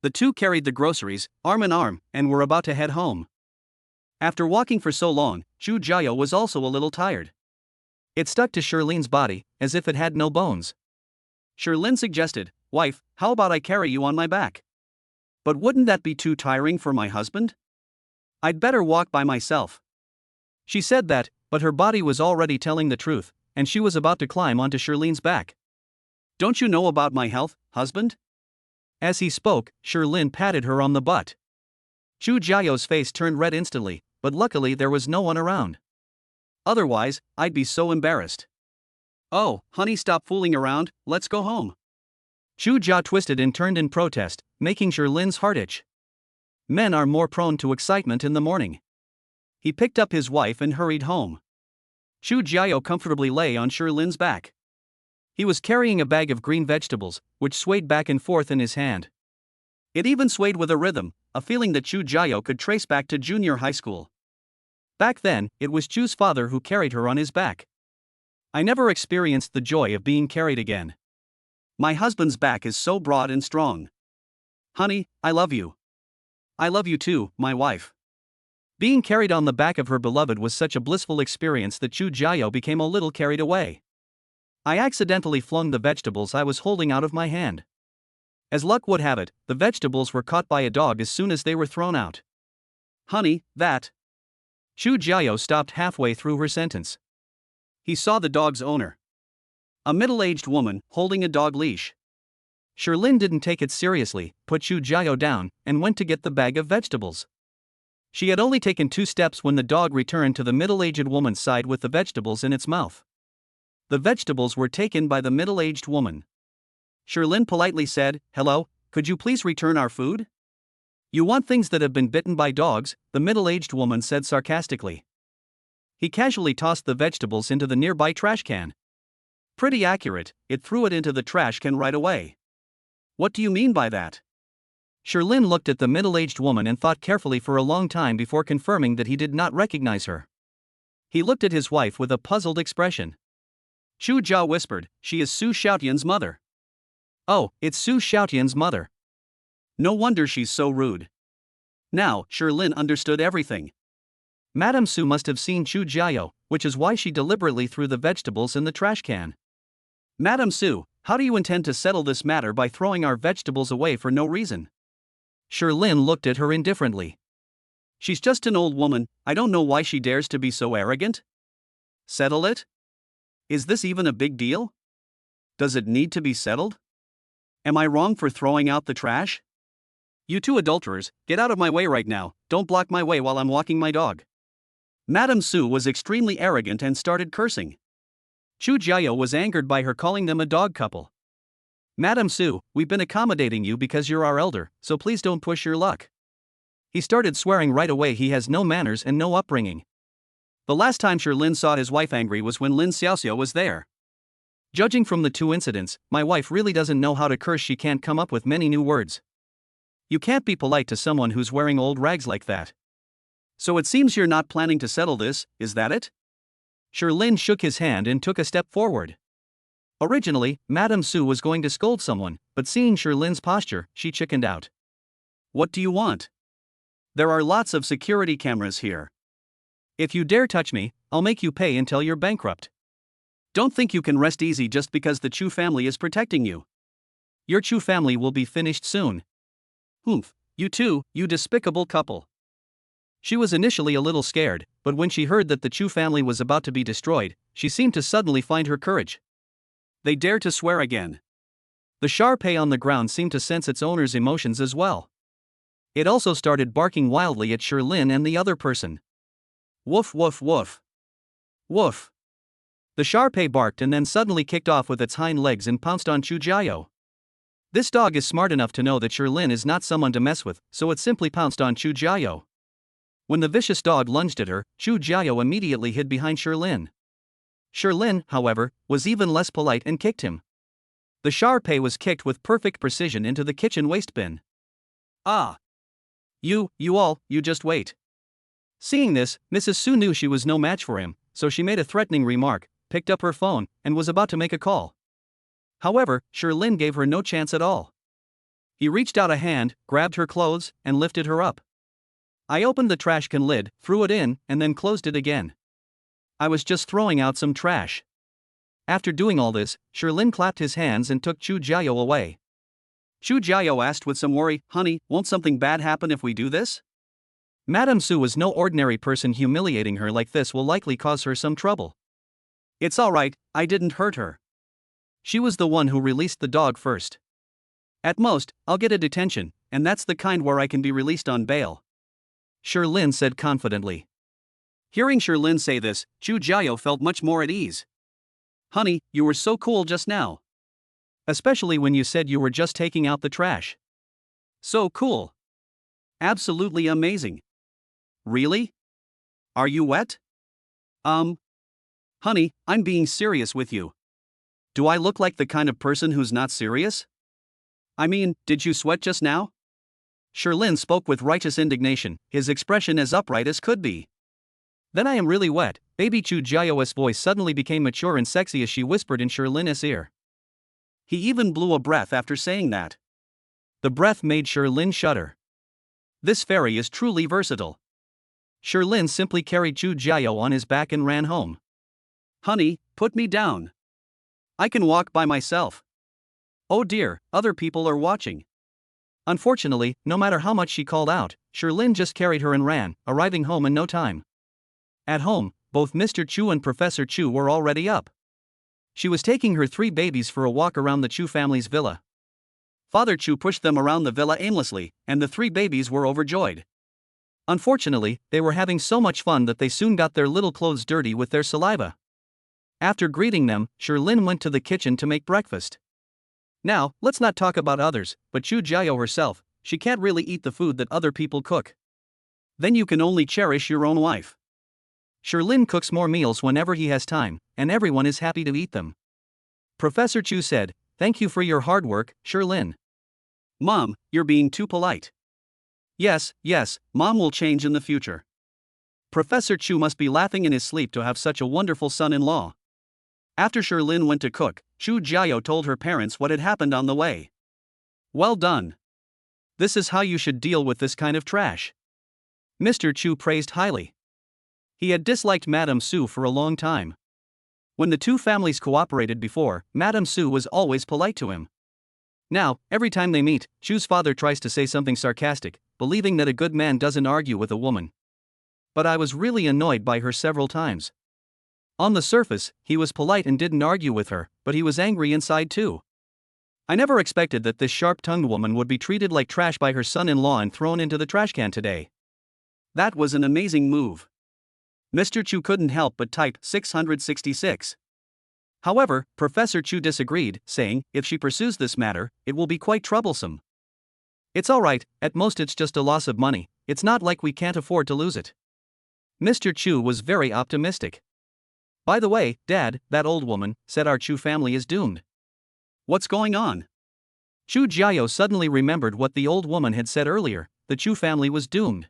The two carried the groceries, arm in arm, and were about to head home. After walking for so long, Chu Jiao was also a little tired. It stuck to Sherlyn's body, as if it had no bones. Sherlyn suggested, "Wife, how about I carry you on my back?" "But wouldn't that be too tiring for my husband? I'd better walk by myself." She said that, but her body was already telling the truth, and she was about to climb onto Sherlyn's back. "Don't you know about my health, husband?" As he spoke, Sherlyn patted her on the butt. Chu Jiao's face turned red instantly, but luckily there was no one around. "Otherwise, I'd be so embarrassed." "Oh, honey, stop fooling around, let's go home." Chu Jia twisted and turned in protest, making Sherlyn's heart itch. Men are more prone to excitement in the morning. He picked up his wife and hurried home. Chu Jiao comfortably lay on Sherlyn's back. He was carrying a bag of green vegetables, which swayed back and forth in his hand. It even swayed with a rhythm, a feeling that Chu Jiao could trace back to junior high school. Back then, it was Chu's father who carried her on his back. I never experienced the joy of being carried again. My husband's back is so broad and strong. Honey, I love you. I love you too, my wife. Being carried on the back of her beloved was such a blissful experience that Chu Jiao became a little carried away. I accidentally flung the vegetables I was holding out of my hand. As luck would have it, the vegetables were caught by a dog as soon as they were thrown out. Honey, that. Chu Jiao stopped halfway through her sentence. He saw the dog's owner. A middle-aged woman, holding a dog leash. Sherlyn didn't take it seriously, put Chu Jiao down, and went to get the bag of vegetables. She had only taken 2 steps when the dog returned to the middle-aged woman's side with the vegetables in its mouth. The vegetables were taken by the middle-aged woman. Sherlyn politely said, "Hello, could you please return our food?" "You want things that have been bitten by dogs," the middle-aged woman said sarcastically. He casually tossed the vegetables into the nearby trash can. Pretty accurate, it threw it into the trash can right away. What do you mean by that? Sherlyn looked at the middle-aged woman and thought carefully for a long time before confirming that he did not recognize her. He looked at his wife with a puzzled expression. Chu Jia whispered, "She is Su Xiaotian's mother." "Oh, it's Su Xiaotian's mother. No wonder she's so rude." Now, Sherlyn understood everything. Madame Su must have seen Chu Jiao, which is why she deliberately threw the vegetables in the trash can. "Madame Su, how do you intend to settle this matter by throwing our vegetables away for no reason?" Sherlyn looked at her indifferently. "She's just an old woman, I don't know why she dares to be so arrogant." "Settle it? Is this even a big deal? Does it need to be settled? Am I wrong for throwing out the trash? You two adulterers, get out of my way right now, don't block my way while I'm walking my dog." Madame Su was extremely arrogant and started cursing. Chu Jiao was angered by her calling them a dog couple. "Madame Su, we've been accommodating you because you're our elder, so please don't push your luck." He started swearing right away. He has no manners and no upbringing. The last time Sherlyn saw his wife angry was when Lin Xiaoxiao was there. Judging from the 2 incidents, my wife really doesn't know how to curse. She can't come up with many new words. You can't be polite to someone who's wearing old rags like that. So it seems you're not planning to settle this, is that it? Sherlyn shook his hand and took a step forward. Originally, Madame Su was going to scold someone, but seeing Sherlyn's posture, she chickened out. "What do you want? There are lots of security cameras here. If you dare touch me, I'll make you pay until you're bankrupt. Don't think you can rest easy just because the Chu family is protecting you. Your Chu family will be finished soon." "Humph, you two, you despicable couple." She was initially a little scared, but when she heard that the Chu family was about to be destroyed, she seemed to suddenly find her courage. They dare to swear again. The Shar-Pei on the ground seemed to sense its owner's emotions as well. It also started barking wildly at Sherlyn and the other person. "Woof woof woof. Woof." The Shar-Pei barked and then suddenly kicked off with its hind legs and pounced on Chu Jiao. This dog is smart enough to know that Shirlin is not someone to mess with, so it simply pounced on Chu Jiao. When the vicious dog lunged at her, Chu Jiao immediately hid behind Shirlin. Shirlin, however, was even less polite and kicked him. The Shar-Pei was kicked with perfect precision into the kitchen waste bin. Ah! You just wait. Seeing this, Mrs. Su knew she was no match for him, so she made a threatening remark, picked up her phone, and was about to make a call. However, Shirlin gave her no chance at all. He reached out a hand, grabbed her clothes, and lifted her up. I opened the trash can lid, threw it in, and then closed it again. I was just throwing out some trash. After doing all this, Shirlin clapped his hands and took Chu Jiao away. Chu Jiao asked with some worry, "Honey, won't something bad happen if we do this?" Madame Su was no ordinary person. Humiliating her like this will likely cause her some trouble. It's alright, I didn't hurt her. She was the one who released the dog first. At most, I'll get a detention, and that's the kind where I can be released on bail, Shirlin said confidently. Hearing Shirlin say this, Chu Jiao felt much more at ease. Honey, you were so cool just now. Especially when you said you were just taking out the trash. So cool. Absolutely amazing. Really? Are you wet? Honey, I'm being serious with you. Do I look like the kind of person who's not serious? I mean, did you sweat just now? Shirlin spoke with righteous indignation, his expression as upright as could be. Then I am really wet. Baby Chu Jiao's voice suddenly became mature and sexy as she whispered in Shirlin's ear. He even blew a breath after saying that. The breath made Shirlin shudder. This fairy is truly versatile. Shirlin simply carried Chu Jiao on his back and ran home. Honey, put me down. I can walk by myself. Oh dear, other people are watching. Unfortunately, no matter how much she called out, Shirlin just carried her and ran, arriving home in no time. At home, both Mr. Chu and Professor Chu were already up. She was taking her 3 babies for a walk around the Chu family's villa. Father Chu pushed them around the villa aimlessly, and the 3 babies were overjoyed. Unfortunately, they were having so much fun that they soon got their little clothes dirty with their saliva. After greeting them, Shirlin went to the kitchen to make breakfast. Now, let's not talk about others, but Chu Jiao herself, she can't really eat the food that other people cook. Then you can only cherish your own wife. Shirlin cooks more meals whenever he has time, and everyone is happy to eat them. Professor Chu said, "Thank you for your hard work, Shirlin." Mom, you're being too polite. Yes, Mom will change in the future. Professor Chu must be laughing in his sleep to have such a wonderful son-in-law. After Shirlin went to cook, Chu Jiao told her parents what had happened on the way. Well done. This is how you should deal with this kind of trash. Mr. Chu praised highly. He had disliked Madame Su for a long time. When the 2 families cooperated before, Madame Su was always polite to him. Now, every time they meet, Chu's father tries to say something sarcastic, believing that a good man doesn't argue with a woman. But I was really annoyed by her several times. On the surface, he was polite and didn't argue with her, but he was angry inside too. I never expected that this sharp-tongued woman would be treated like trash by her son-in-law and thrown into the trash can today. That was an amazing move. Mr. Chu couldn't help but type 666. However, Professor Chu disagreed, saying, if she pursues this matter, it will be quite troublesome. It's alright, at most it's just a loss of money, it's not like we can't afford to lose it. Mr. Chu was very optimistic. By the way, Dad, that old woman said our Chu family is doomed. What's going on? Chu Jiao suddenly remembered what the old woman had said earlier, the Chu family was doomed.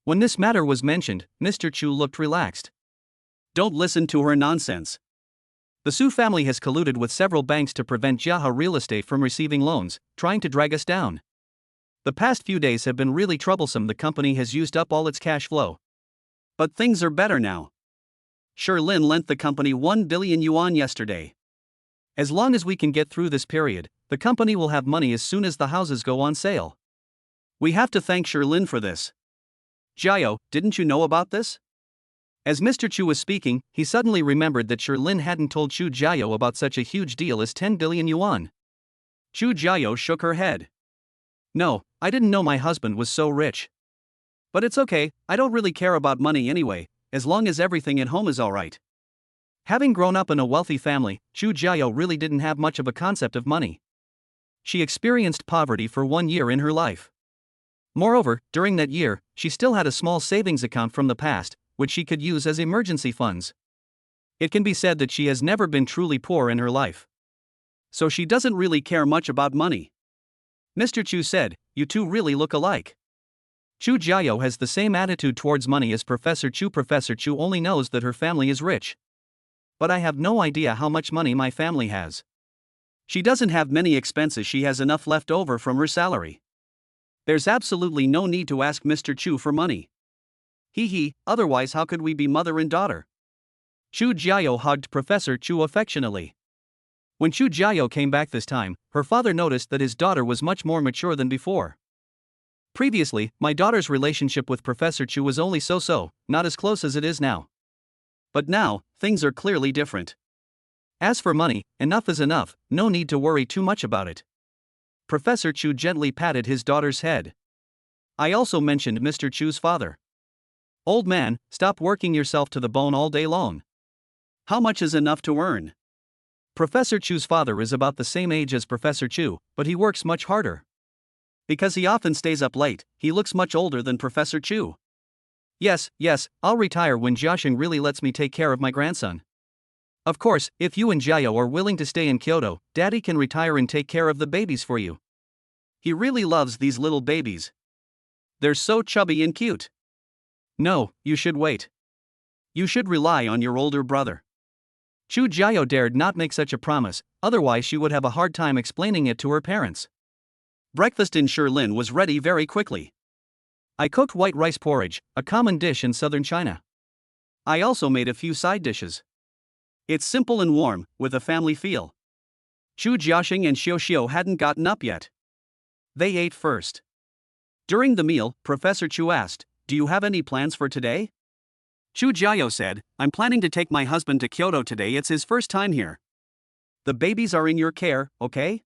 When this matter was mentioned, Mr. Chu looked relaxed. Don't listen to her nonsense. The Su family has colluded with several banks to prevent Jiaha Real Estate from receiving loans, trying to drag us down. The past few days have been really troublesome. The company has used up all its cash flow. But things are better now. Shirlin lent the company 1 billion yuan yesterday. As long as we can get through this period, the company will have money as soon as the houses go on sale. We have to thank Shirlin for this. Jiao, didn't you know about this? As Mr. Chu was speaking, he suddenly remembered that Shirlin hadn't told Chu Jiao about such a huge deal as 10 billion yuan. Chu Jiao shook her head. No, I didn't know my husband was so rich. But it's okay, I don't really care about money anyway, as long as everything at home is alright. Having grown up in a wealthy family, Chu Jiao really didn't have much of a concept of money. She experienced poverty for 1 year in her life. Moreover, during that year, she still had a small savings account from the past, which she could use as emergency funds. It can be said that she has never been truly poor in her life. So she doesn't really care much about money. Mr. Chu said, "You two really look alike." Chu Jiao has the same attitude towards money as Professor Chu. Professor Chu only knows that her family is rich. But I have no idea how much money my family has. She doesn't have many expenses, she has enough left over from her salary. There's absolutely no need to ask Mr. Chu for money. Hee, otherwise how could we be mother and daughter? Chu Jiao hugged Professor Chu affectionately. When Chu Jiao came back this time, her father noticed that his daughter was much more mature than before. Previously, my daughter's relationship with Professor Chu was only so-so, not as close as it is now. But now, things are clearly different. As for money, enough is enough, no need to worry too much about it. Professor Chu gently patted his daughter's head. I also mentioned Mr. Chu's father. Old man, stop working yourself to the bone all day long. How much is enough to earn? Professor Chu's father is about the same age as Professor Chu, but he works much harder. Because he often stays up late, he looks much older than Professor Chu. Yes, I'll retire when Jiaxing really lets me take care of my grandson. Of course, if you and Jiao are willing to stay in Kyoto, Daddy can retire and take care of the babies for you. He really loves these little babies. They're so chubby and cute. No, you should wait. You should rely on your older brother. Chu Jiao dared not make such a promise, otherwise she would have a hard time explaining it to her parents. Breakfast in Shilin was ready very quickly. I cooked white rice porridge, a common dish in southern China. I also made a few side dishes. It's simple and warm, with a family feel. Chu Jiaxing and Xiao hadn't gotten up yet. They ate first. During the meal, Professor Chu asked, "Do you have any plans for today?" Chu Jiao said, "I'm planning to take my husband to Kyoto today, it's his first time here. The babies are in your care, okay?"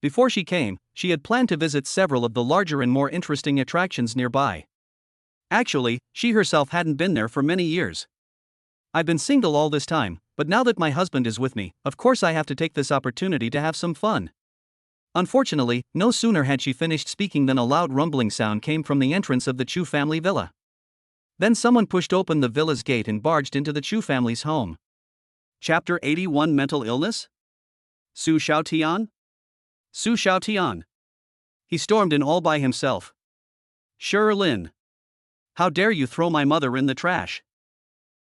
Before she came, she had planned to visit several of the larger and more interesting attractions nearby. Actually, she herself hadn't been there for many years. I've been single all this time, but now that my husband is with me, of course I have to take this opportunity to have some fun. Unfortunately, no sooner had she finished speaking than a loud rumbling sound came from the entrance of the Chu family villa. Then someone pushed open the villa's gate and barged into the Chu family's home. Chapter 81 Mental Illness? Su Xiaotian? Su Xiaotian. He stormed in all by himself. Shilin. How dare you throw my mother in the trash?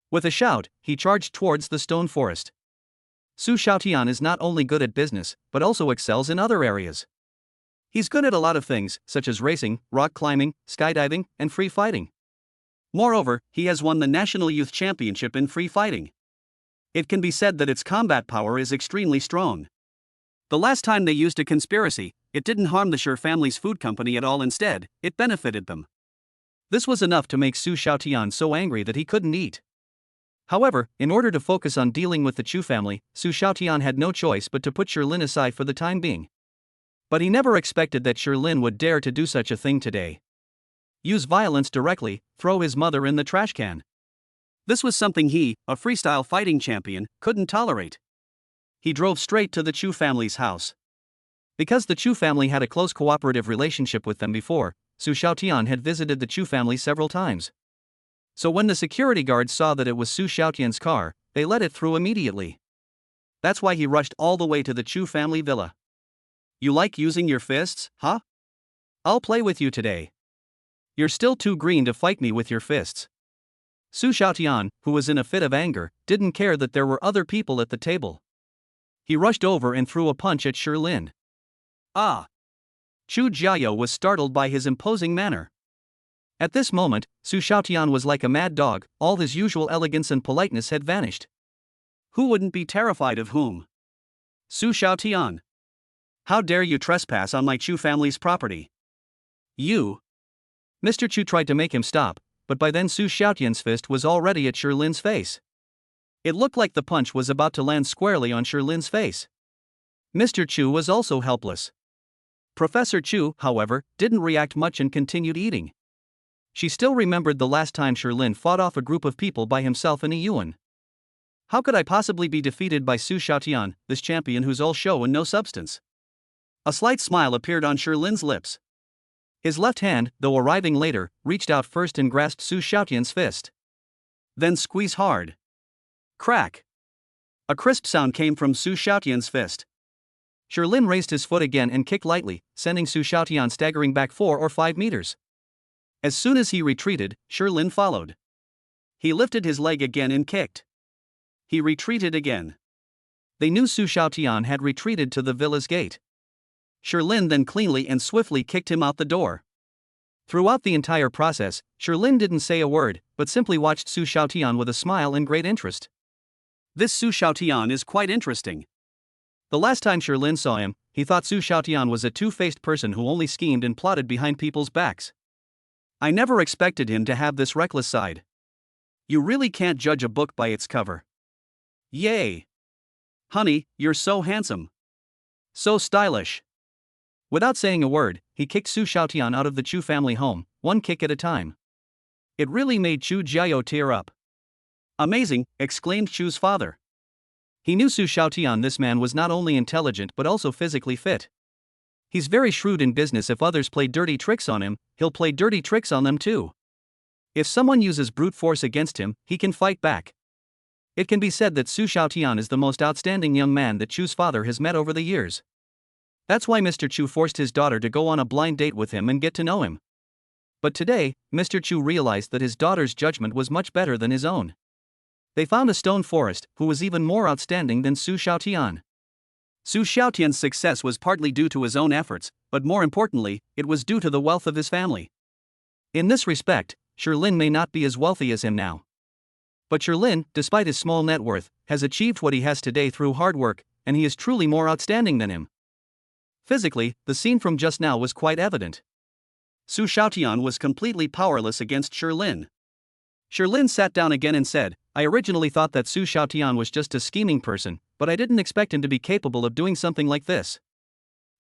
With a shout, he charged towards the stone forest. Su Xiaotian is not only good at business, but also excels in other areas. He's good at a lot of things, such as racing, rock climbing, skydiving, and free fighting. Moreover, he has won the National Youth Championship in free fighting. It can be said that its combat power is extremely strong. The last time they used a conspiracy, it didn't harm the Shi family's food company at all, instead, it benefited them. This was enough to make Su Xiaotian so angry that he couldn't eat. However, in order to focus on dealing with the Chu family, Su Xiaotian had no choice but to put Shilin aside for the time being. But he never expected that Shilin would dare to do such a thing today. Use violence directly, throw his mother in the trash can. This was something he, a freestyle fighting champion, couldn't tolerate. He drove straight to the Chu family's house. Because the Chu family had a close cooperative relationship with them before, Su Xiaotian had visited the Chu family several times. So when the security guards saw that it was Su Xiaotian's car, they let it through immediately. That's why he rushed all the way to the Chu family villa. You like using your fists, huh? I'll play with you today. You're still too green to fight me with your fists. Su Xiaotian, who was in a fit of anger, didn't care that there were other people at the table. He rushed over and threw a punch at Shilin. Ah! Chu Jiao was startled by his imposing manner. At this moment, Su Xiaotian was like a mad dog, all his usual elegance and politeness had vanished. Who wouldn't be terrified of whom? Su Xiaotian. How dare you trespass on my Chu family's property? You! Mr. Chu tried to make him stop, but by then Su Xiaotian's fist was already at Shilin's face. It looked like the punch was about to land squarely on Shilin's face. Mr. Chu was also helpless. Professor Chu, however, didn't react much and continued eating. She still remembered the last time Shilin fought off a group of people by himself in a yuan. How could I possibly be defeated by Su Xiaotian, this champion who's all show and no substance? A slight smile appeared on Sherlin's lips. His left hand, though arriving later, reached out first and grasped Su Xiaotian's fist. Then squeeze hard. Crack. A crisp sound came from Su Xiaotian's fist. Sherlin raised his foot again and kicked lightly, sending Su Xiaotian staggering back 4 or 5 meters. As soon as he retreated, Sherlin followed. He lifted his leg again and kicked. He retreated again. They knew Su Xiaotian had retreated to the villa's gate. Sherlin then cleanly and swiftly kicked him out the door. Throughout the entire process, Sherlin didn't say a word, but simply watched Su Xiaotian with a smile and great interest. This Su Xiaotian is quite interesting. The last time Sherlin saw him, he thought Su Xiaotian was a two-faced person who only schemed and plotted behind people's backs. I never expected him to have this reckless side. You really can't judge a book by its cover. Yay! Honey, you're so handsome. So stylish. Without saying a word, he kicked Su Xiaotian out of the Chu family home, one kick at a time. It really made Chu Jiao tear up. Amazing, exclaimed Chu's father. He knew Su Xiaotian, this man was not only intelligent but also physically fit. He's very shrewd in business. If others play dirty tricks on him, he'll play dirty tricks on them too. If someone uses brute force against him, he can fight back. It can be said that Su Xiaotian is the most outstanding young man that Chu's father has met over the years. That's why Mr. Chu forced his daughter to go on a blind date with him and get to know him. But today, Mr. Chu realized that his daughter's judgment was much better than his own. They found a stone forest who was even more outstanding than Su Xiaotian. Su Xiaotian's success was partly due to his own efforts, but more importantly, it was due to the wealth of his family. In this respect, Sherlin may not be as wealthy as him now. But Sherlin, despite his small net worth, has achieved what he has today through hard work, and he is truly more outstanding than him. Physically, the scene from just now was quite evident. Su Xiaotian was completely powerless against Sherlin. Sherlin sat down again and said, I originally thought that Su Xiaotian was just a scheming person, but I didn't expect him to be capable of doing something like this.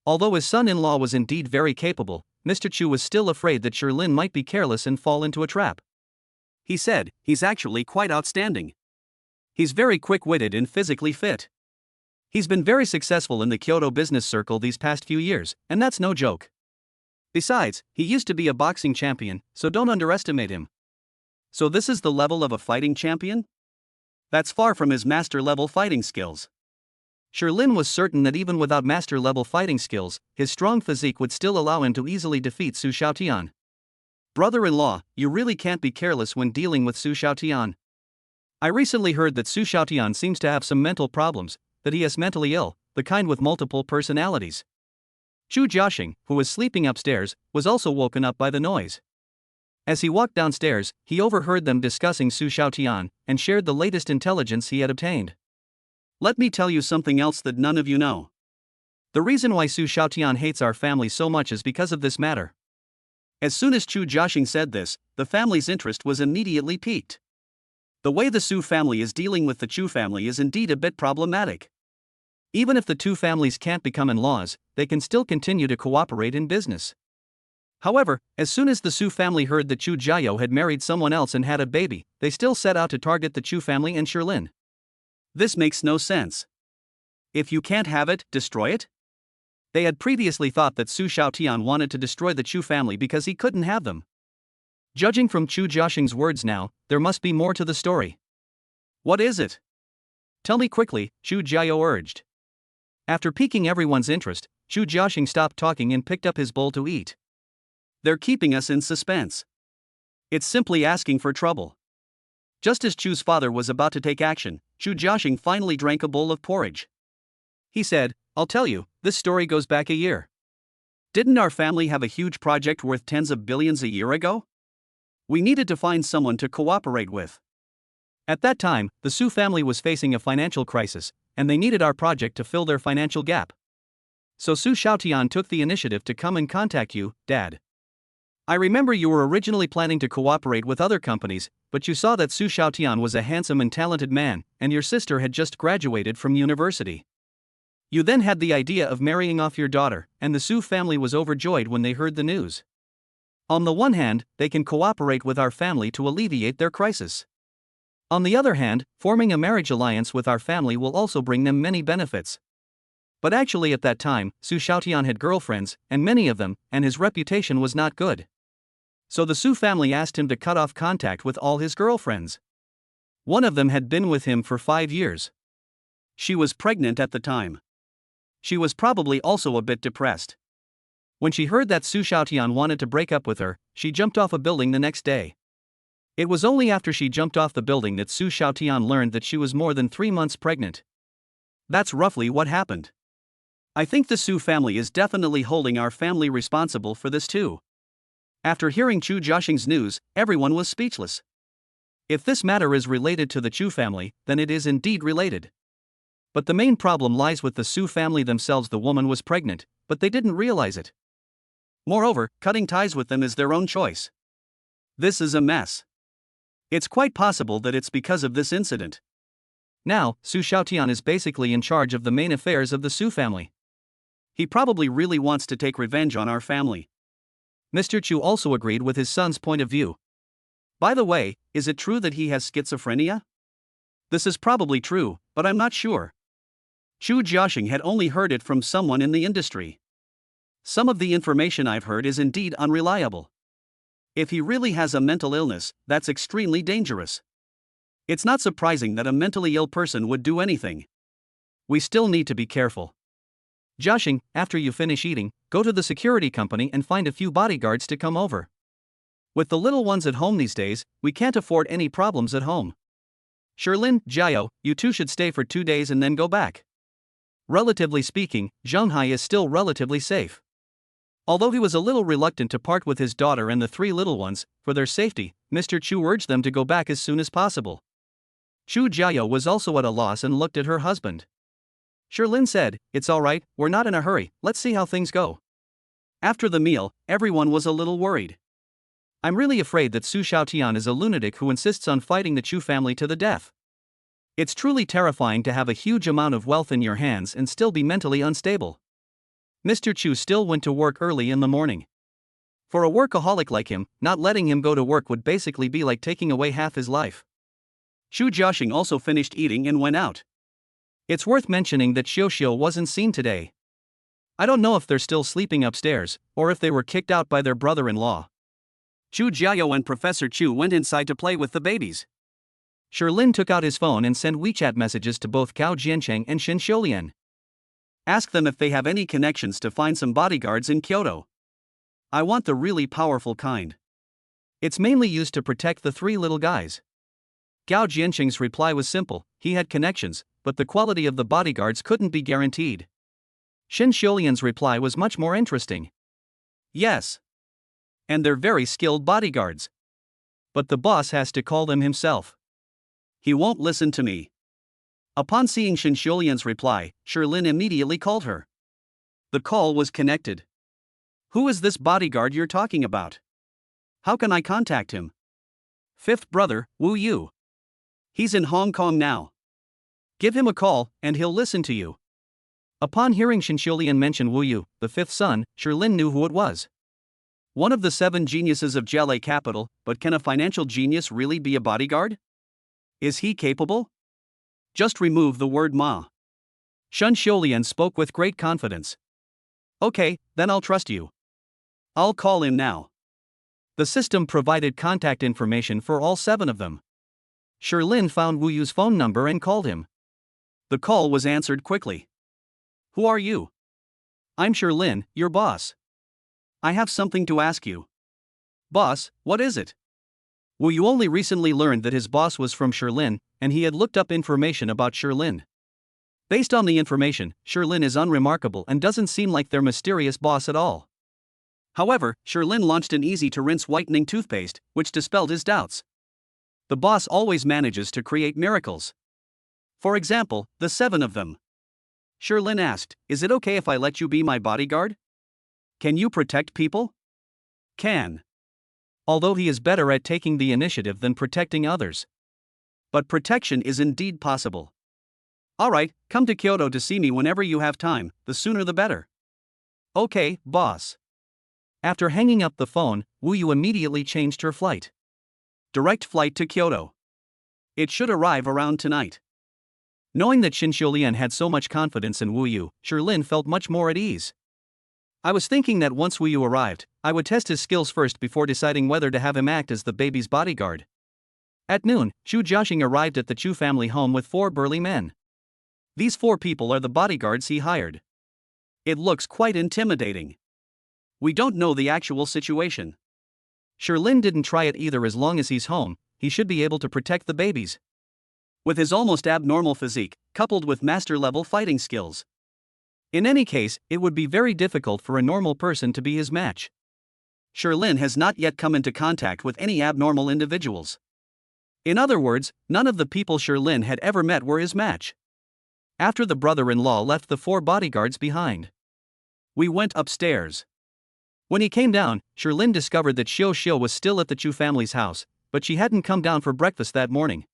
Although his son-in-law was indeed very capable, Mr. Chu was still afraid that Sherlin might be careless and fall into a trap. He said, he's actually quite outstanding. He's very quick-witted and physically fit. He's been very successful in the Kyoto business circle these past few years, and that's no joke. Besides, he used to be a boxing champion, so don't underestimate him. So this is the level of a fighting champion? That's far from his master-level fighting skills. Sherlin was certain that even without master-level fighting skills, his strong physique would still allow him to easily defeat Su Xiaotian. Brother-in-law, you really can't be careless when dealing with Su Xiaotian. I recently heard that Su Xiaotian seems to have some mental problems, that he is mentally ill, the kind with multiple personalities. Chu Jiaxing, who was sleeping upstairs, was also woken up by the noise. As he walked downstairs, he overheard them discussing Su Xiaotian, and shared the latest intelligence he had obtained. Let me tell you something else that none of you know. The reason why Su Xiaotian hates our family so much is because of this matter. As soon as Chu Jiaxing said this, the family's interest was immediately piqued. The way the Su family is dealing with the Chu family is indeed a bit problematic. Even if the two families can't become in-laws, they can still continue to cooperate in business. However, as soon as the Su family heard that Chu Jiao had married someone else and had a baby, they still set out to target the Chu family and Sherlin. This makes no sense. If you can't have it, destroy it? They had previously thought that Su Xiaotian wanted to destroy the Chu family because he couldn't have them. Judging from Chu Jiaxing's words now, there must be more to the story. What is it? Tell me quickly, Chu Jiao urged. After piquing everyone's interest, Chu Jiaxing stopped talking and picked up his bowl to eat. They're keeping us in suspense. It's simply asking for trouble. Just as Chu's father was about to take action, Chu Jiaxing finally drank a bowl of porridge. He said, I'll tell you, this story goes back a year. Didn't our family have a huge project worth tens of billions a year ago? We needed to find someone to cooperate with. At that time, the Su family was facing a financial crisis, and they needed our project to fill their financial gap. So Su Xiaotian took the initiative to come and contact you, Dad. I remember you were originally planning to cooperate with other companies, but you saw that Su Xiaotian was a handsome and talented man, and your sister had just graduated from university. You then had the idea of marrying off your daughter, and the Su family was overjoyed when they heard the news. On the one hand, they can cooperate with our family to alleviate their crisis. On the other hand, forming a marriage alliance with our family will also bring them many benefits. But actually at that time, Su Xiaotian had girlfriends, and many of them, and his reputation was not good. So the Su family asked him to cut off contact with all his girlfriends. One of them had been with him for 5 years. She was pregnant at the time. She was probably also a bit depressed. When she heard that Su Xiaotian wanted to break up with her, she jumped off a building the next day. It was only after she jumped off the building that Su Xiaotian learned that she was more than 3 months pregnant. That's roughly what happened. I think the Su family is definitely holding our family responsible for this too. After hearing Chu Jiaxing's news, everyone was speechless. If this matter is related to the Chu family, then it is indeed related. But the main problem lies with the Su family themselves. The woman was pregnant, but they didn't realize it. Moreover, cutting ties with them is their own choice. This is a mess. It's quite possible that it's because of this incident. Now, Su Xiaotian is basically in charge of the main affairs of the Su family. He probably really wants to take revenge on our family. Mr. Chu also agreed with his son's point of view. By the way, is it true that he has schizophrenia? This is probably true, but I'm not sure. Chu Jiaxing had only heard it from someone in the industry. Some of the information I've heard is indeed unreliable. If he really has a mental illness, that's extremely dangerous. It's not surprising that a mentally ill person would do anything. We still need to be careful. Jiaxing, after you finish eating, go to the security company and find a few bodyguards to come over. With the little ones at home these days, we can't afford any problems at home. Shirlin, Jiao, you two should stay for 2 days and then go back. Relatively speaking, Zhenghai is still relatively safe. Although he was a little reluctant to part with his daughter and the 3 little ones, for their safety, Mr. Chu urged them to go back as soon as possible. Chu Jiao was also at a loss and looked at her husband. Shirlin said, "It's alright, we're not in a hurry, let's see how things go." After the meal, everyone was a little worried. I'm really afraid that Su Xiaotian is a lunatic who insists on fighting the Chu family to the death. It's truly terrifying to have a huge amount of wealth in your hands and still be mentally unstable. Mr. Chu still went to work early in the morning. For a workaholic like him, not letting him go to work would basically be like taking away half his life. Chu Jiaxing also finished eating and went out. It's worth mentioning that Xiao wasn't seen today. I don't know if they're still sleeping upstairs, or if they were kicked out by their brother-in-law. Chu Jiao and Professor Chu went inside to play with the babies. Shirlin took out his phone and sent WeChat messages to both Gao Jiancheng and Shen Xiulian. Ask them if they have any connections to find some bodyguards in Kyoto. I want the really powerful kind. It's mainly used to protect the 3 little guys. Gao Jiancheng's reply was simple: he had connections, but the quality of the bodyguards couldn't be guaranteed. Shen Xiulian's reply was much more interesting. Yes. And they're very skilled bodyguards. But the boss has to call them himself. He won't listen to me. Upon seeing Shen Xiulian's reply, Shirlin immediately called her. The call was connected. Who is this bodyguard you're talking about? How can I contact him? 5th brother, Wu Yu. He's in Hong Kong now. Give him a call, and he'll listen to you. Upon hearing Shen Xiulian mention Wu Yu, the 5th son, Shirlin knew who it was. One of the 7 geniuses of Jelly Capital, but can a financial genius really be a bodyguard? Is he capable? Just remove the word ma. Shen Xiulian spoke with great confidence. Okay, then I'll trust you. I'll call him now. The system provided contact information for all 7 of them. Shirlin found Wu Yu's phone number and called him. The call was answered quickly. Who are you? I'm Shirlin, your boss. I have something to ask you. Boss, what is it? Wu Yu only recently learned that his boss was from Shirlin, and he had looked up information about Shirlin. Based on the information, Shirlin is unremarkable and doesn't seem like their mysterious boss at all. However, Shirlin launched an easy-to-rinse whitening toothpaste, which dispelled his doubts. The boss always manages to create miracles. For example, the 7 of them. Shirlin asked, "Is it okay if I let you be my bodyguard? Can you protect people?" Can. Although he is better at taking the initiative than protecting others. But protection is indeed possible. Alright, come to Kyoto to see me whenever you have time, the sooner the better. Okay, boss. After hanging up the phone, Wu Yu immediately changed her flight. Direct flight to Kyoto. It should arrive around tonight. Knowing that Shin Xiulian had so much confidence in Wu Yu, Shirlin felt much more at ease. I was thinking that once Wu Yu arrived, I would test his skills first before deciding whether to have him act as the baby's bodyguard. At noon, Chu Jiaxing arrived at the Chu family home with 4 burly men. These 4 people are the bodyguards he hired. It looks quite intimidating. We don't know the actual situation. Shirlin didn't try it either. As long as he's home, he should be able to protect the babies. With his almost abnormal physique, coupled with master-level fighting skills. In any case, it would be very difficult for a normal person to be his match. Shirlin has not yet come into contact with any abnormal individuals. In other words, none of the people Shirlin had ever met were his match. After the brother-in-law left the 4 bodyguards behind, we went upstairs. When he came down, Shirlin discovered that Xiu Xiu was still at the Chu family's house, but she hadn't come down for breakfast that morning.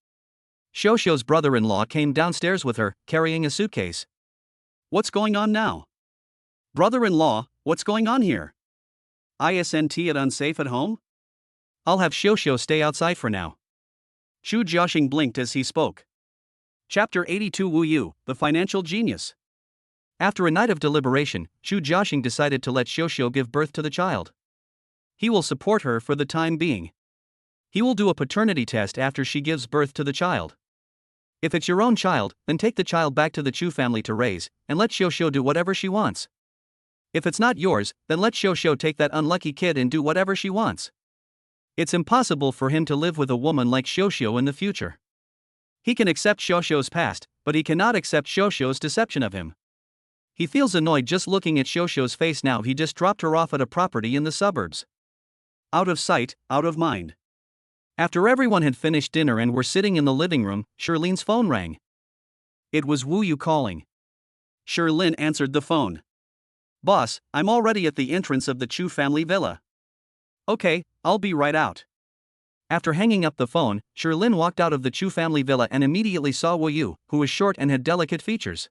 Xiu Xiu's brother-in-law came downstairs with her, carrying a suitcase. What's going on now? Brother-in-law, what's going on here? Isn't it unsafe at home? I'll have Xiu Xiu stay outside for now. Chu Jiaxing blinked as he spoke. Chapter 82 Wu Yu, the financial genius. After a night of deliberation, Chu Jiaxing decided to let Xiu Xiu give birth to the child. He will support her for the time being. He will do a paternity test after she gives birth to the child. If it's your own child, then take the child back to the Chu family to raise, and let Xiu Xiu do whatever she wants. If it's not yours, then let Xiu Xiu take that unlucky kid and do whatever she wants. It's impossible for him to live with a woman like Xiu Xiu in the future. He can accept Xiu Xiu's past, but he cannot accept Xiu Xiu's deception of him. He feels annoyed just looking at Xiu Xiu's face now. He just dropped her off at a property in the suburbs. Out of sight, out of mind. After everyone had finished dinner and were sitting in the living room, Shirlin's phone rang. It was Wu Yu calling. Shirlin answered the phone. Boss, I'm already at the entrance of the Chu family villa. Okay, I'll be right out. After hanging up the phone, Shirlin walked out of the Chu family villa and immediately saw Wu Yu, who was short and had delicate features.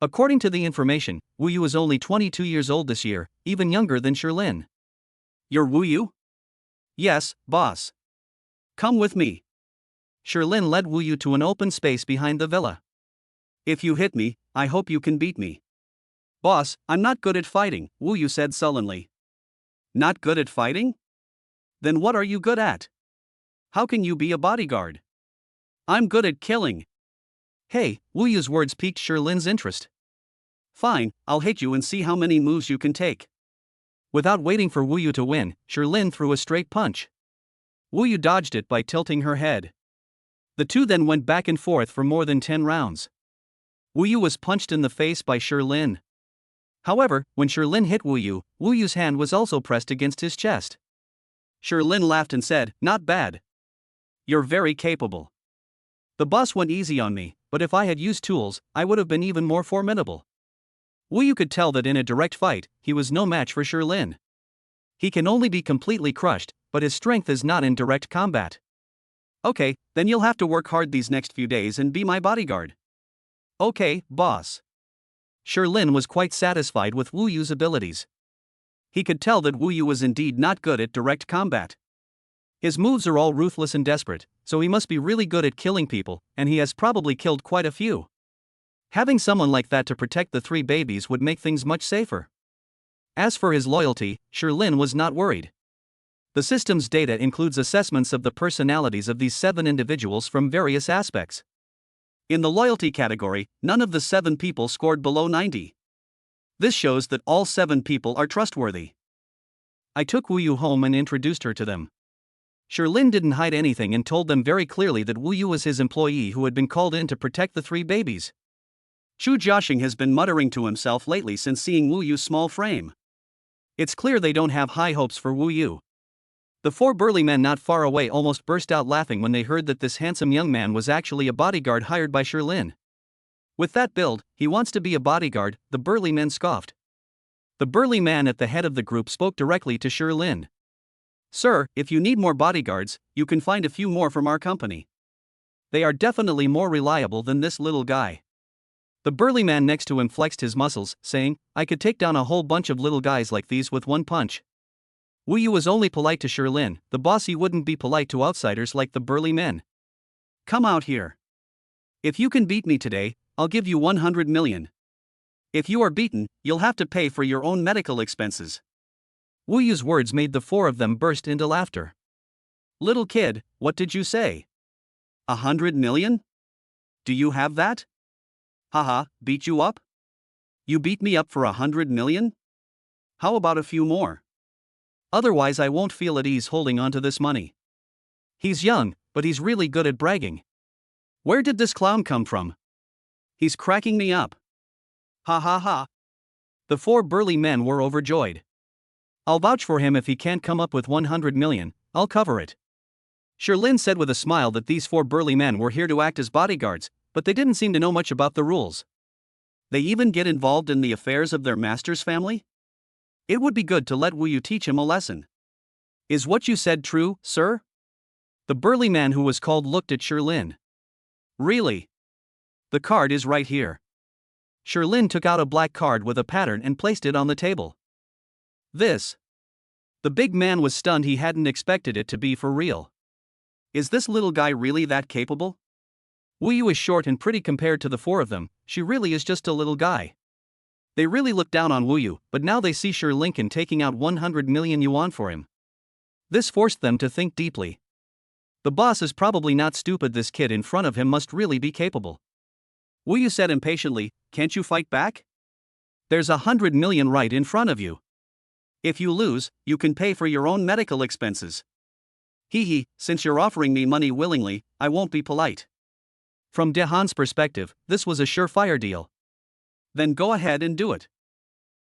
According to the information, Wu Yu is only 22 years old this year, even younger than Shirlin. You're Wu Yu? Yes, boss. Come with me. Shirlin led Wu Yu to an open space behind the villa. If you hit me, I hope you can beat me. Boss, I'm not good at fighting, Wu Yu said sullenly. Not good at fighting? Then what are you good at? How can you be a bodyguard? I'm good at killing. Hey, Wu Yu's words piqued Shirlin's interest. Fine, I'll hit you and see how many moves you can take. Without waiting for Wu Yu to win, Shirlin threw a straight punch. Wu Yu dodged it by tilting her head. The two then went back and forth for more than 10 rounds. Wu Yu was punched in the face by Shirlin. However, when Shirlin hit Wu Yu's hand was also pressed against his chest. Shirlin laughed and said, "Not bad. You're very capable." The boss went easy on me, but if I had used tools, I would have been even more formidable. Wu Yu could tell that in a direct fight, he was no match for Shirlin. He can only be completely crushed, but his strength is not in direct combat. Okay, then you'll have to work hard these next few days and be my bodyguard. Okay, boss. Shirlin was quite satisfied with Wu Yu's abilities. He could tell that Wu Yu was indeed not good at direct combat. His moves are all ruthless and desperate, so he must be really good at killing people, and he has probably killed quite a few. Having someone like that to protect the 3 babies would make things much safer. As for his loyalty, Shirlin was not worried. The system's data includes assessments of the personalities of these 7 individuals from various aspects. In the loyalty category, none of the 7 people scored below 90. This shows that all 7 people are trustworthy. I took Wu Yu home and introduced her to them. Shirlin didn't hide anything and told them very clearly that Wu Yu was his employee who had been called in to protect the 3 babies. Chu Jiaxing has been muttering to himself lately since seeing Wu Yu's small frame. It's clear they don't have high hopes for Wu Yu. The 4 burly men not far away almost burst out laughing when they heard that this handsome young man was actually a bodyguard hired by Shirlin. With that build, he wants to be a bodyguard, the burly men scoffed. The burly man at the head of the group spoke directly to Shirlin. "Sir, if you need more bodyguards, you can find a few more from our company. They are definitely more reliable than this little guy." The burly man next to him flexed his muscles, saying, "I could take down a whole bunch of little guys like these with one punch." Wu Yu was only polite to Shirlin, the boss. He wouldn't be polite to outsiders like the burly men. Come out here. If you can beat me today, I'll give you 100 million. If you are beaten, you'll have to pay for your own medical expenses. Wu Yu's words made the four of them burst into laughter. Little kid, what did you say? 100 million? Do you have that? Haha, beat you up? You beat me up for 100 million? How about a few more? Otherwise I won't feel at ease holding on to this money. He's young, but he's really good at bragging. Where did this clown come from? He's cracking me up. Ha ha ha. The four burly men were overjoyed. I'll vouch for him if he can't come up with 100 million, I'll cover it. Lin said with a smile that these four burly men were here to act as bodyguards, but they didn't seem to know much about the rules. They even get involved in the affairs of their master's family? It would be good to let Wu Yu teach him a lesson. Is what you said true, sir? The burly man who was called looked at Lin. Really? The card is right here. Lin took out a black card with a pattern and placed it on the table. This. The big man was stunned. He hadn't expected it to be for real. Is this little guy really that capable? Wu Yu is short and pretty compared to the four of them. She really is just a little guy. They really looked down on Wu Yu, but now they see Lincoln taking out 100 million yuan for him. This forced them to think deeply. The boss is probably not stupid. This kid in front of him must really be capable. Wu Yu said impatiently, can't you fight back? There's 100 million right in front of you. If you lose, you can pay for your own medical expenses. Hee, since you're offering me money willingly, I won't be polite. From De Haan's perspective, this was a surefire deal. Then go ahead and do it.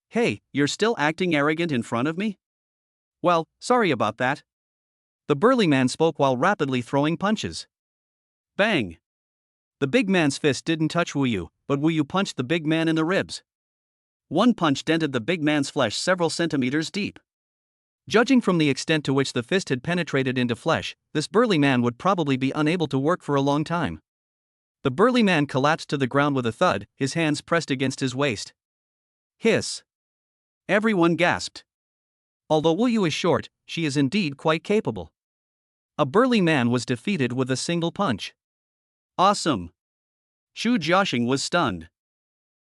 Hey, you're still acting arrogant in front of me? Well, sorry about that. The burly man spoke while rapidly throwing punches. Bang! The big man's fist didn't touch Wu Yu, but Wu Yu punched the big man in the ribs. One punch dented the big man's flesh several centimeters deep. Judging from the extent to which the fist had penetrated into flesh, this burly man would probably be unable to work for a long time. The burly man collapsed to the ground with a thud, his hands pressed against his waist. Hiss! Everyone gasped. Although Wu Yu is short, she is indeed quite capable. A burly man was defeated with a single punch. Awesome! Xu Jiaxing was stunned.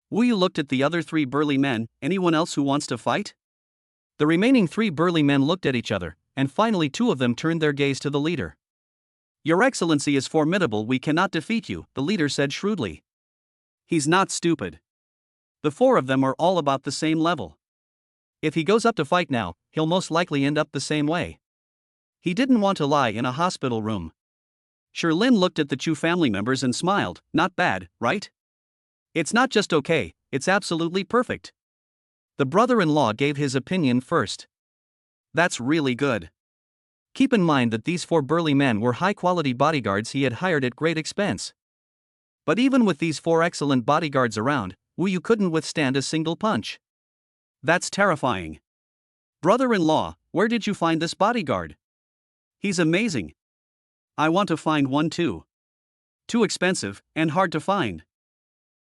Wu Yu looked at the other three burly men. Anyone else who wants to fight? The remaining three burly men looked at each other, and finally two of them turned their gaze to the leader. Your Excellency is formidable. We cannot defeat you, the leader said shrewdly. He's not stupid. The four of them are all about the same level. If he goes up to fight now, he'll most likely end up the same way. He didn't want to lie in a hospital room. Lin looked at the Chu family members and smiled. Not bad, right? It's not just okay, it's absolutely perfect. The brother-in-law gave his opinion first. That's really good. Keep in mind that these four burly men were high-quality bodyguards he had hired at great expense. But even with these four excellent bodyguards around, Wu Yu couldn't withstand a single punch. That's terrifying. Brother-in-law, where did you find this bodyguard? He's amazing. I want to find one too. Too expensive, and hard to find.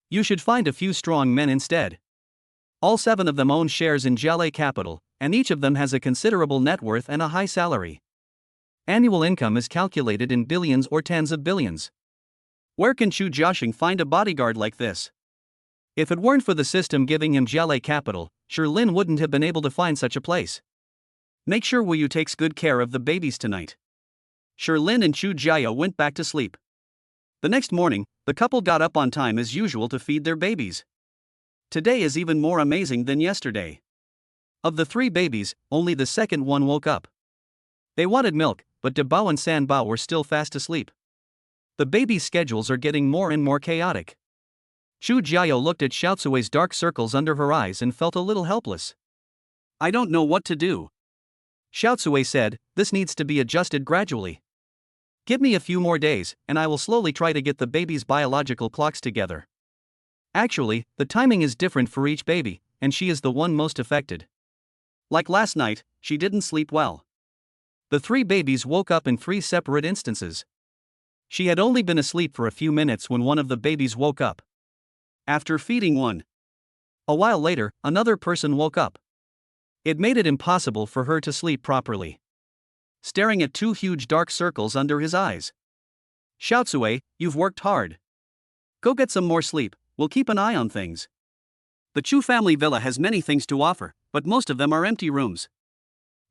You should find a few strong men instead. All 7 of them own shares in Jialei Capital, and each of them has a considerable net worth and a high salary. Annual income is calculated in billions or tens of billions. Where can Xu Jiaxing find a bodyguard like this? If it weren't for the system giving him Jialei Capital, Lin wouldn't have been able to find such a place. Make sure Wu Yu takes good care of the babies tonight. Lin and Chu Jiao went back to sleep. The next morning, the couple got up on time as usual to feed their babies. Today is even more amazing than yesterday. Of the 3 babies, only the second one woke up. They wanted milk, but De Bao and San Bao were still fast asleep. The babies' schedules are getting more and more chaotic. Chu Jiao looked at Xiaocui's dark circles under her eyes and felt a little helpless. I don't know what to do. Xiaocui said, this needs to be adjusted gradually. Give me a few more days, and I will slowly try to get the baby's biological clocks together. Actually, the timing is different for each baby, and she is the one most affected. Like last night, she didn't sleep well. The 3 babies woke up in 3 separate instances. She had only been asleep for a few minutes when one of the babies woke up. After feeding one. A while later, another person woke up. It made it impossible for her to sleep properly. Staring at 2 huge dark circles under his eyes. Xiaocui, you've worked hard. Go get some more sleep, we'll keep an eye on things. The Chu family villa has many things to offer, but most of them are empty rooms.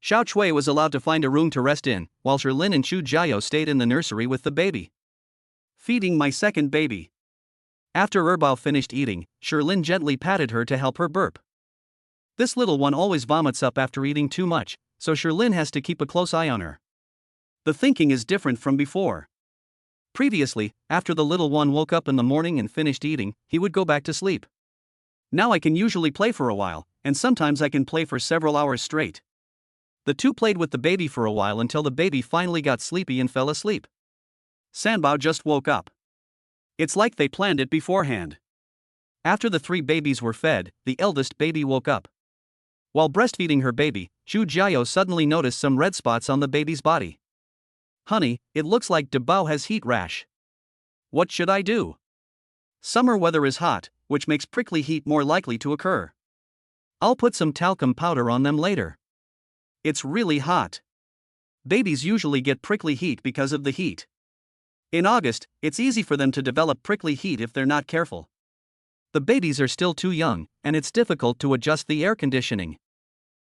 Xiao Cui was allowed to find a room to rest in, while Sherlin and Chu Jiao stayed in the nursery with the baby. Feeding my second baby. After Erbao finished eating, Sherlin gently patted her to help her burp. This little one always vomits up after eating too much, so Sherlin has to keep a close eye on her. The thinking is different from before. Previously, after the little one woke up in the morning and finished eating, he would go back to sleep. Now I can usually play for a while, and sometimes I can play for several hours straight. The two played with the baby for a while until the baby finally got sleepy and fell asleep. Sanbao just woke up. It's like they planned it beforehand. After the three babies were fed, the eldest baby woke up. While breastfeeding her baby, Chu Jiao suddenly noticed some red spots on the baby's body. Honey, it looks like Dabao has heat rash. What should I do? Summer weather is hot, which makes prickly heat more likely to occur. I'll put some talcum powder on them later. It's really hot. Babies usually get prickly heat because of the heat. In August, it's easy for them to develop prickly heat if they're not careful. The babies are still too young, and it's difficult to adjust the air conditioning.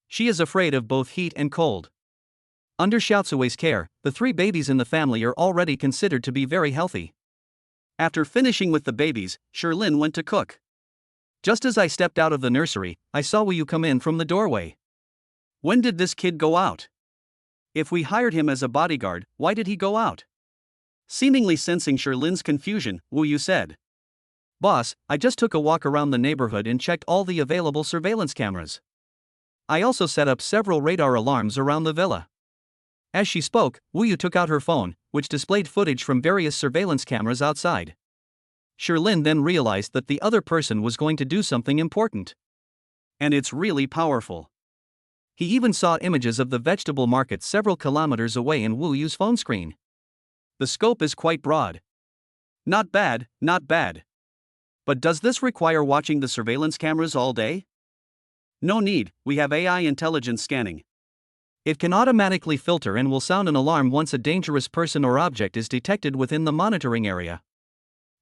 She is afraid of both heat and cold. Under Xiaocui's care, the three babies in the family are already considered to be very healthy. After finishing with the babies, Sherlin went to cook. Just as I stepped out of the nursery, I saw Wu Yu come in from the doorway. When did this kid go out? If we hired him as a bodyguard, why did he go out? Seemingly sensing Sherlin's confusion, Wu Yu said. Boss, I just took a walk around the neighborhood and checked all the available surveillance cameras. I also set up several radar alarms around the villa. As she spoke, Wu Yu took out her phone, which displayed footage from various surveillance cameras outside. Sherlin then realized that the other person was going to do something important. And it's really powerful. He even saw images of the vegetable market several kilometers away in Wu Yu's phone screen. The scope is quite broad. Not bad, not bad. But does this require watching the surveillance cameras all day? No need, we have AI intelligence scanning. It can automatically filter and will sound an alarm once a dangerous person or object is detected within the monitoring area.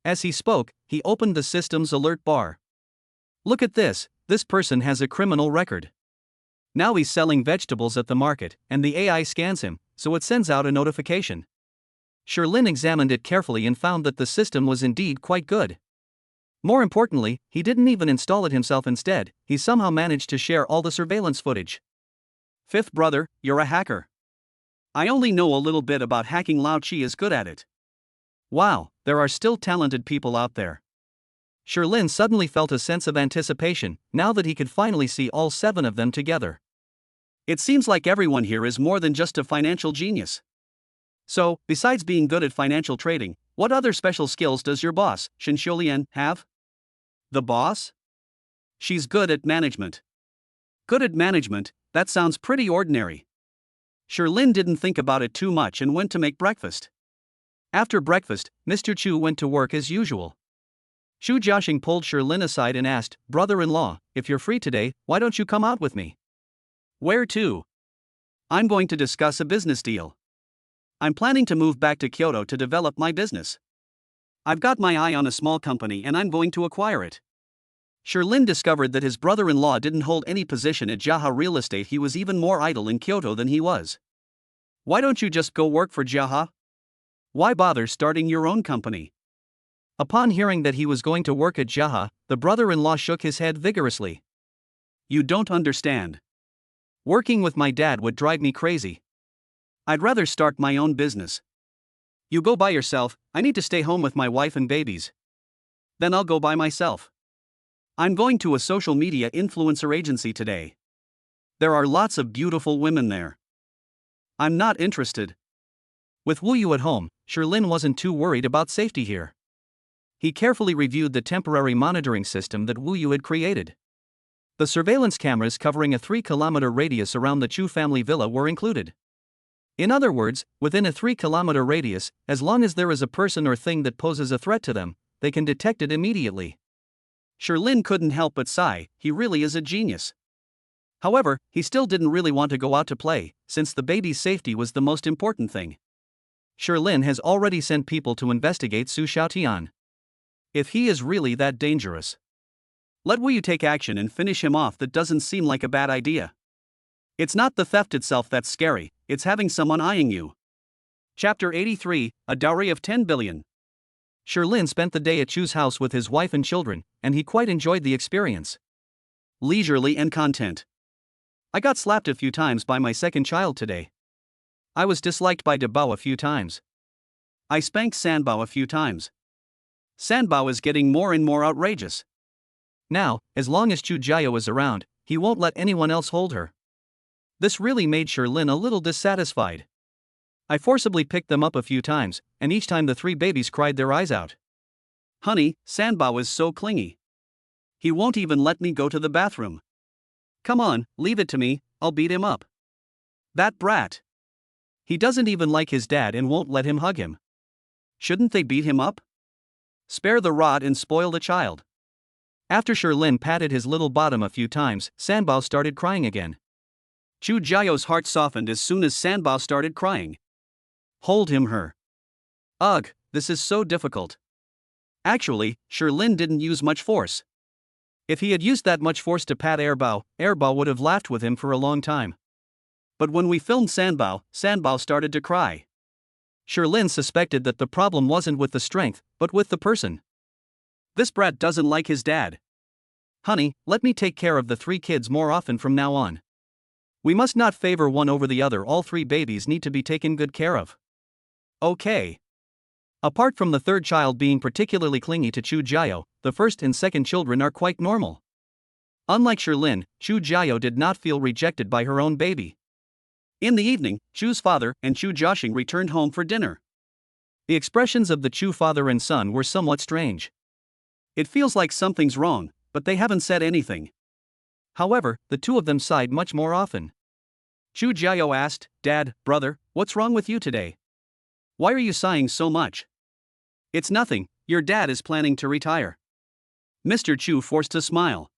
As he spoke, he opened the system's alert bar. Look at this person has a criminal record. Now he's selling vegetables at the market, and the AI scans him, so it sends out a notification. Sherlin examined it carefully and found that the system was indeed quite good. More importantly, he didn't even install it himself. Instead, he somehow managed to share all the surveillance footage. Fifth brother, you're a hacker. I only know a little bit about hacking. Lao Chi is good at it. Wow, there are still talented people out there. Sherlin suddenly felt a sense of anticipation, now that he could finally see all 7 of them together. It seems like everyone here is more than just a financial genius. So, besides being good at financial trading, what other special skills does your boss, Shen Xiulian, have? The boss? She's good at management. Good at management, that sounds pretty ordinary. Sherlin didn't think about it too much and went to make breakfast. After breakfast, Mr. Chu went to work as usual. Xu Jiaxing pulled Sherlin aside and asked, "Brother-in-law, if you're free today, why don't you come out with me?" "Where to?" "I'm going to discuss a business deal. I'm planning to move back to Kyoto to develop my business. I've got my eye on a small company and I'm going to acquire it." Sherlin discovered that his brother-in-law didn't hold any position at Jiaha Real Estate. He was even more idle in Kyoto than he was. "Why don't you just go work for Jiaha? Why bother starting your own company?" Upon hearing that he was going to work at Jiaha, the brother-in-law shook his head vigorously. "You don't understand. Working with my dad would drive me crazy. I'd rather start my own business." "You go by yourself, I need to stay home with my wife and babies." "Then I'll go by myself. I'm going to a social media influencer agency today. There are lots of beautiful women there. I'm not interested." With Wu Yu at home, Sherlin wasn't too worried about safety here. He carefully reviewed the temporary monitoring system that Wu Yu had created. The surveillance cameras covering a 3-kilometer radius around the Chu family villa were included. In other words, within a 3-kilometer radius, as long as there is a person or thing that poses a threat to them, they can detect it immediately. Sherlin couldn't help but sigh, he really is a genius. However, he still didn't really want to go out to play, since the baby's safety was the most important thing. Sherlin has already sent people to investigate Su Xiaotian. If he is really that dangerous, let Wu Yu take action and finish him off. That doesn't seem like a bad idea. It's not the theft itself that's scary, it's having someone eyeing you. Chapter 83, A Dowry of 10 Billion. Sherlin spent the day at Chu's house with his wife and children, and he quite enjoyed the experience. Leisurely and content. I got slapped a few times by my second child today. I was disliked by Debao a few times. I spanked Sanbao a few times. Sanbao is getting more and more outrageous. Now, as long as Chu Jiao is around, he won't let anyone else hold her. This really made Sherlin a little dissatisfied. I forcibly picked them up a few times, and each time the three babies cried their eyes out. Honey, Sanbao is so clingy. He won't even let me go to the bathroom. Come on, leave it to me, I'll beat him up. That brat. He doesn't even like his dad and won't let him hug him. Shouldn't they beat him up? Spare the rod and spoil the child. After Sherlin patted his little bottom a few times, Sanbao started crying again. Chu Jiao's heart softened as soon as Sanbao started crying. Hold him her. Ugh, this is so difficult. Actually, Sherlin didn't use much force. If he had used that much force to pat Airbao would have laughed with him for a long time. But when we filmed Sanbao started to cry. Sherlin suspected that the problem wasn't with the strength, but with the person. This brat doesn't like his dad. Honey, let me take care of the three kids more often from now on. We must not favor one over the other. All three babies need to be taken good care of. Okay. Apart from the third child being particularly clingy to Chu Jiao, the first and second children are quite normal. Unlike Sherlin, Chu Jiao did not feel rejected by her own baby. In the evening, Chu's father and Chu Jiaxing returned home for dinner. The expressions of the Chu father and son were somewhat strange. It feels like something's wrong, but they haven't said anything. However, the two of them sighed much more often. Chu Jiao asked, Dad, brother, what's wrong with you today? Why are you sighing so much? It's nothing, your dad is planning to retire. Mr. Chu forced a smile.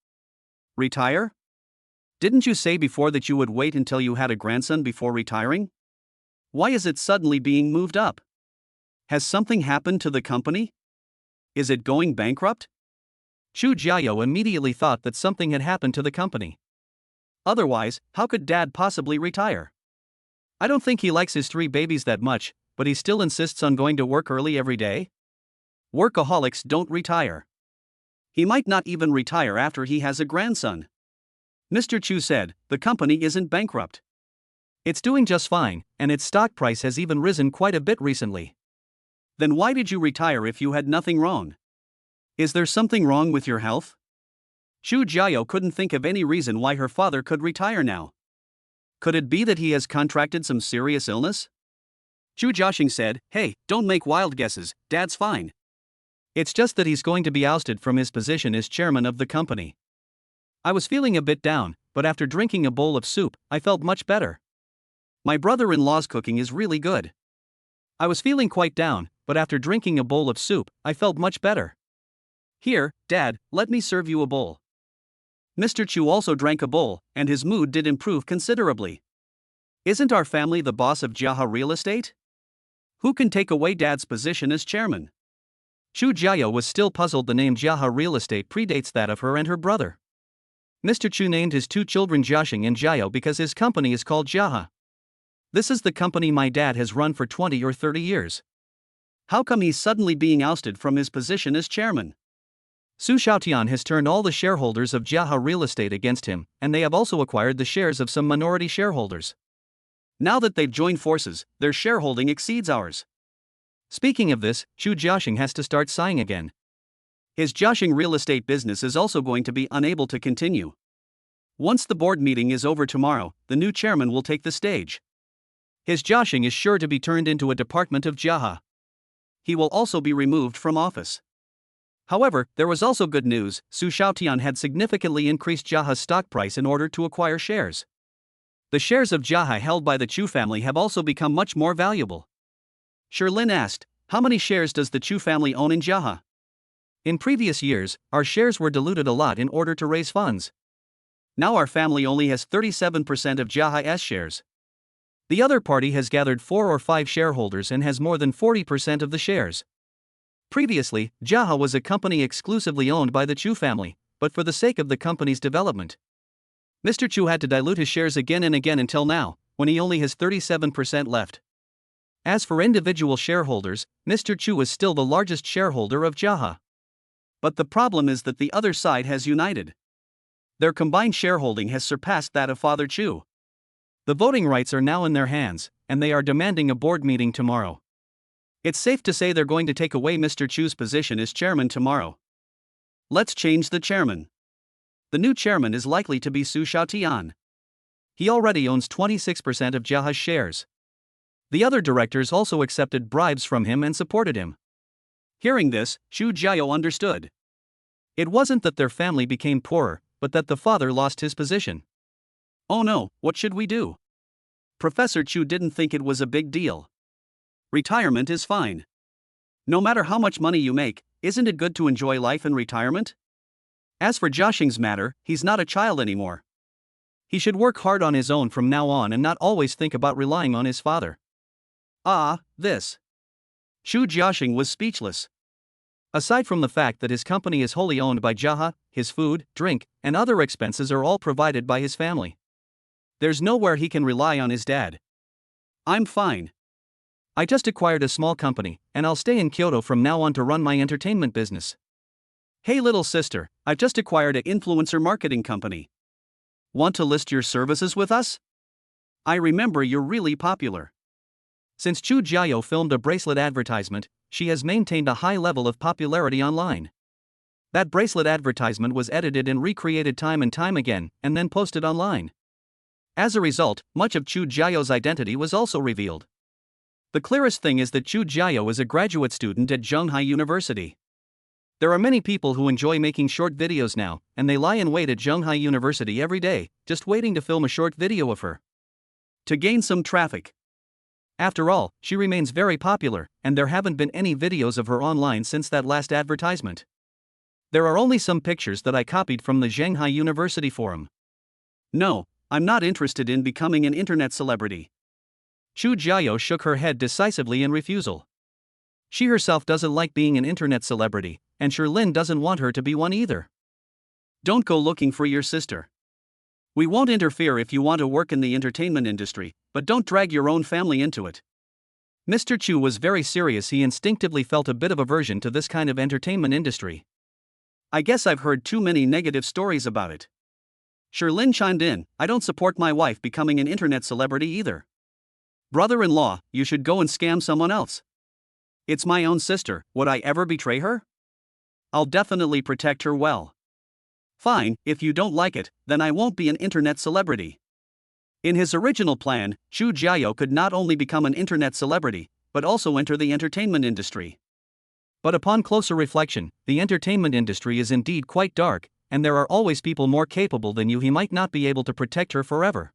Retire? Didn't you say before that you would wait until you had a grandson before retiring? Why is it suddenly being moved up? Has something happened to the company? Is it going bankrupt? Chu Jiao immediately thought that something had happened to the company. Otherwise, how could Dad possibly retire? I don't think he likes his three babies that much, but he still insists on going to work early every day. Workaholics don't retire. He might not even retire after he has a grandson. Mr. Chu said, the company isn't bankrupt. It's doing just fine, and its stock price has even risen quite a bit recently. Then why did you retire if you had nothing wrong? Is there something wrong with your health? Chu Jiao couldn't think of any reason why her father could retire now. Could it be that he has contracted some serious illness? Chu Jiaxing said, Hey, don't make wild guesses, Dad's fine. It's just that he's going to be ousted from his position as chairman of the company. I was feeling a bit down, but after drinking a bowl of soup, I felt much better. My brother-in-law's cooking is really good. I was feeling quite down, but after drinking a bowl of soup, I felt much better. Here, Dad, let me serve you a bowl. Mr. Chu also drank a bowl, and his mood did improve considerably. Isn't our family the boss of Jiaha Real Estate? Who can take away Dad's position as chairman? Chu Jiao was still puzzled. The name Jiaha Real Estate predates that of her and her brother. Mr. Chu named his two children Jiaxing and Jiao because his company is called Jiaha. This is the company my dad has run for 20 or 30 years. How come he's suddenly being ousted from his position as chairman? Su Xiaotian has turned all the shareholders of Jiaha Real Estate against him, and they have also acquired the shares of some minority shareholders. Now that they've joined forces, their shareholding exceeds ours. Speaking of this, Chu Jiaxing has to start sighing again. His Jiaxing real estate business is also going to be unable to continue. Once the board meeting is over tomorrow, the new chairman will take the stage. His Jiaxing is sure to be turned into a department of Jiaha. He will also be removed from office. However, there was also good news. Su Xiaotian had significantly increased Jiaha's stock price in order to acquire shares. The shares of Jiaha held by the Chu family have also become much more valuable. Sherlin asked, how many shares does the Chu family own in Jiaha? In previous years, our shares were diluted a lot in order to raise funds. Now our family only has 37% of Jiaha's shares. The other party has gathered 4 or 5 shareholders and has more than 40% of the shares. Previously, Jaha was a company exclusively owned by the Chu family, but for the sake of the company's development, Mr. Chu had to dilute his shares again and again until now, when he only has 37% left. As for individual shareholders, Mr. Chu is still the largest shareholder of Jaha. But the problem is that the other side has united. Their combined shareholding has surpassed that of Father Chu. The voting rights are now in their hands, and they are demanding a board meeting tomorrow. It's safe to say they're going to take away Mr. Chu's position as chairman tomorrow. Let's change the chairman. The new chairman is likely to be Su Xiaotian. He already owns 26% of Jaha's shares. The other directors also accepted bribes from him and supported him. Hearing this, Chu Jiao understood. It wasn't that their family became poorer, but that the father lost his position. Oh no, what should we do? Professor Chu didn't think it was a big deal. Retirement is fine. No matter how much money you make, isn't it good to enjoy life in retirement? As for Jiaxing's matter, he's not a child anymore. He should work hard on his own from now on and not always think about relying on his father. This. Xu Jiaxing was speechless. Aside from the fact that his company is wholly owned by Jaha, his food, drink, and other expenses are all provided by his family. There's nowhere he can rely on his dad. I'm fine. I just acquired a small company, and I'll stay in Kyoto from now on to run my entertainment business. Hey little sister, I've just acquired an influencer marketing company. Want to list your services with us? I remember you're really popular. Since Chu Jiao filmed a bracelet advertisement, she has maintained a high level of popularity online. That bracelet advertisement was edited and recreated time and time again, and then posted online. As a result, much of Chu Jiao's identity was also revealed. The clearest thing is that Chu Jiao is a graduate student at Zhonghai University. There are many people who enjoy making short videos now, and they lie in wait at Zhonghai University every day, just waiting to film a short video of her. To gain some traffic. After all, she remains very popular, and there haven't been any videos of her online since that last advertisement. There are only some pictures that I copied from the Zhonghai University forum. No, I'm not interested in becoming an internet celebrity. Chu Jiao shook her head decisively in refusal. She herself doesn't like being an internet celebrity, and Lin doesn't want her to be one either. Don't go looking for your sister. We won't interfere if you want to work in the entertainment industry, but don't drag your own family into it. Mr. Chu was very serious. He instinctively felt a bit of aversion to this kind of entertainment industry. I guess I've heard too many negative stories about it. Lin chimed in, I don't support my wife becoming an internet celebrity either. Brother-in-law, you should go and scam someone else. It's my own sister, would I ever betray her? I'll definitely protect her well. Fine, if you don't like it, then I won't be an internet celebrity. In his original plan, Chu Jiao could not only become an internet celebrity, but also enter the entertainment industry. But upon closer reflection, the entertainment industry is indeed quite dark, and there are always people more capable than you. He might not be able to protect her forever.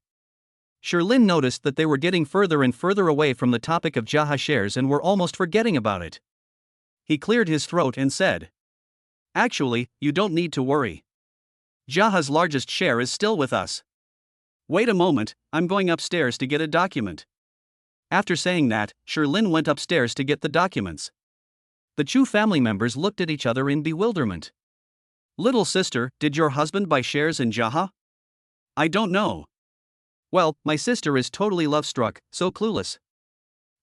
Lin noticed that they were getting further and further away from the topic of Jaha shares and were almost forgetting about it. He cleared his throat and said, Actually, you don't need to worry. Jaha's largest share is still with us. Wait a moment, I'm going upstairs to get a document. After saying that, Lin went upstairs to get the documents. The Chu family members looked at each other in bewilderment. Little sister, did your husband buy shares in Jaha? I don't know. Well, my sister is totally love-struck, so clueless.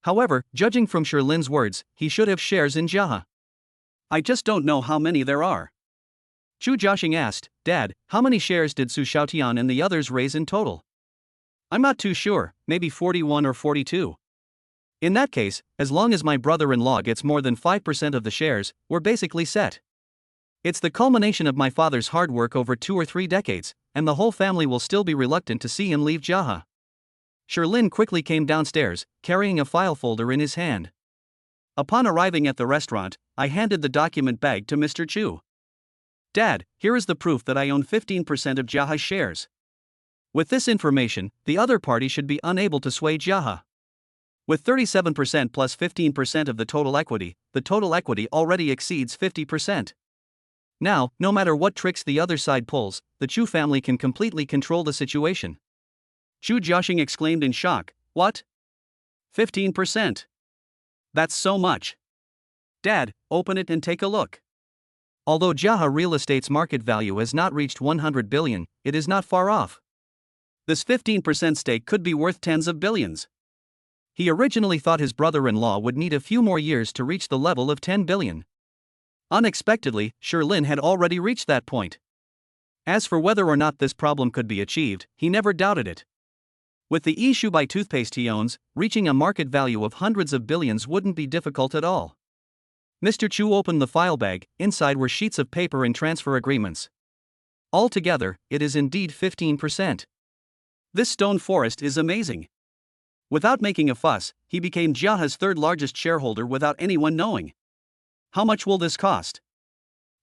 However, judging from Lin's words, he should have shares in Jaha. I just don't know how many there are. Chu Jiaxing asked, Dad, how many shares did Su Xiaotian and the others raise in total? I'm not too sure, maybe 41 or 42. In that case, as long as my brother-in-law gets more than 5% of the shares, we're basically set. It's the culmination of my father's hard work over 2 or 3 decades, and the whole family will still be reluctant to see him leave Jaha. Lin quickly came downstairs, carrying a file folder in his hand. Upon arriving at the restaurant, I handed the document bag to Mr. Chu. Dad, here is the proof that I own 15% of Jaha's shares. With this information, the other party should be unable to sway Jaha. With 37% plus 15% of the total equity already exceeds 50%. Now, no matter what tricks the other side pulls, the Chu family can completely control the situation. Chu Jiaxing exclaimed in shock, What? 15%. That's so much. Dad, open it and take a look. Although Jaha Real Estate's market value has not reached 100 billion, it is not far off. This 15% stake could be worth tens of billions. He originally thought his brother-in-law would need a few more years to reach the level of 10 billion. Unexpectedly, Sherlin had already reached that point. As for whether or not this problem could be achieved, he never doubted it. With the Yishubai toothpaste he owns, reaching a market value of hundreds of billions wouldn't be difficult at all. Mr. Chu opened the file bag. Inside were sheets of paper and transfer agreements. Altogether, it is indeed 15%. This stone forest is amazing. Without making a fuss, he became Jaha's third largest shareholder without anyone knowing. How much will this cost?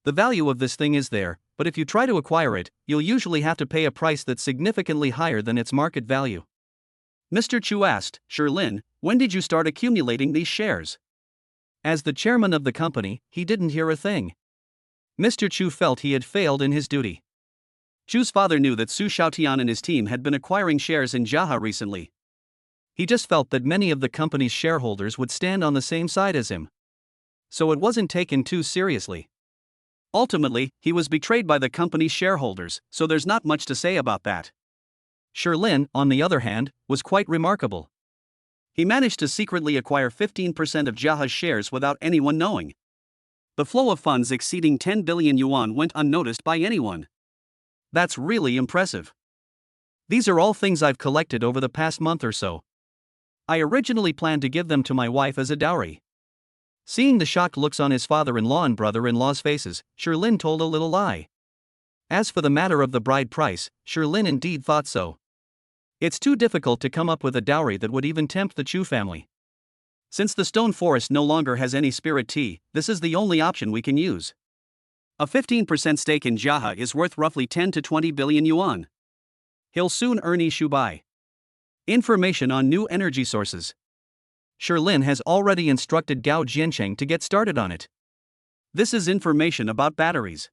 The value of this thing is there, but if you try to acquire it, you'll usually have to pay a price that's significantly higher than its market value. Mr. Chu asked, Sherlin, when did you start accumulating these shares? As the chairman of the company, he didn't hear a thing. Mr. Chu felt he had failed in his duty. Chu's father knew that Su Xiaotian and his team had been acquiring shares in Jaha recently. He just felt that many of the company's shareholders would stand on the same side as him. So it wasn't taken too seriously. Ultimately, he was betrayed by the company's shareholders, so there's not much to say about that. Sherlin, on the other hand, was quite remarkable. He managed to secretly acquire 15% of Jaha's shares without anyone knowing. The flow of funds exceeding 10 billion yuan went unnoticed by anyone. That's really impressive. These are all things I've collected over the past month or so. I originally planned to give them to my wife as a dowry. Seeing the shocked looks on his father-in-law and brother-in-law's faces, Sherlin told a little lie. As for the matter of the bride price, Sherlin indeed thought so. It's too difficult to come up with a dowry that would even tempt the Chu family. Since the stone forest no longer has any spirit tea, this is the only option we can use. A 15% stake in Jaha is worth roughly 10 to 20 billion yuan. He'll soon earn Yishubai. Information on new energy sources. Sherlin has already instructed Gao Jiancheng to get started on it. This is information about batteries.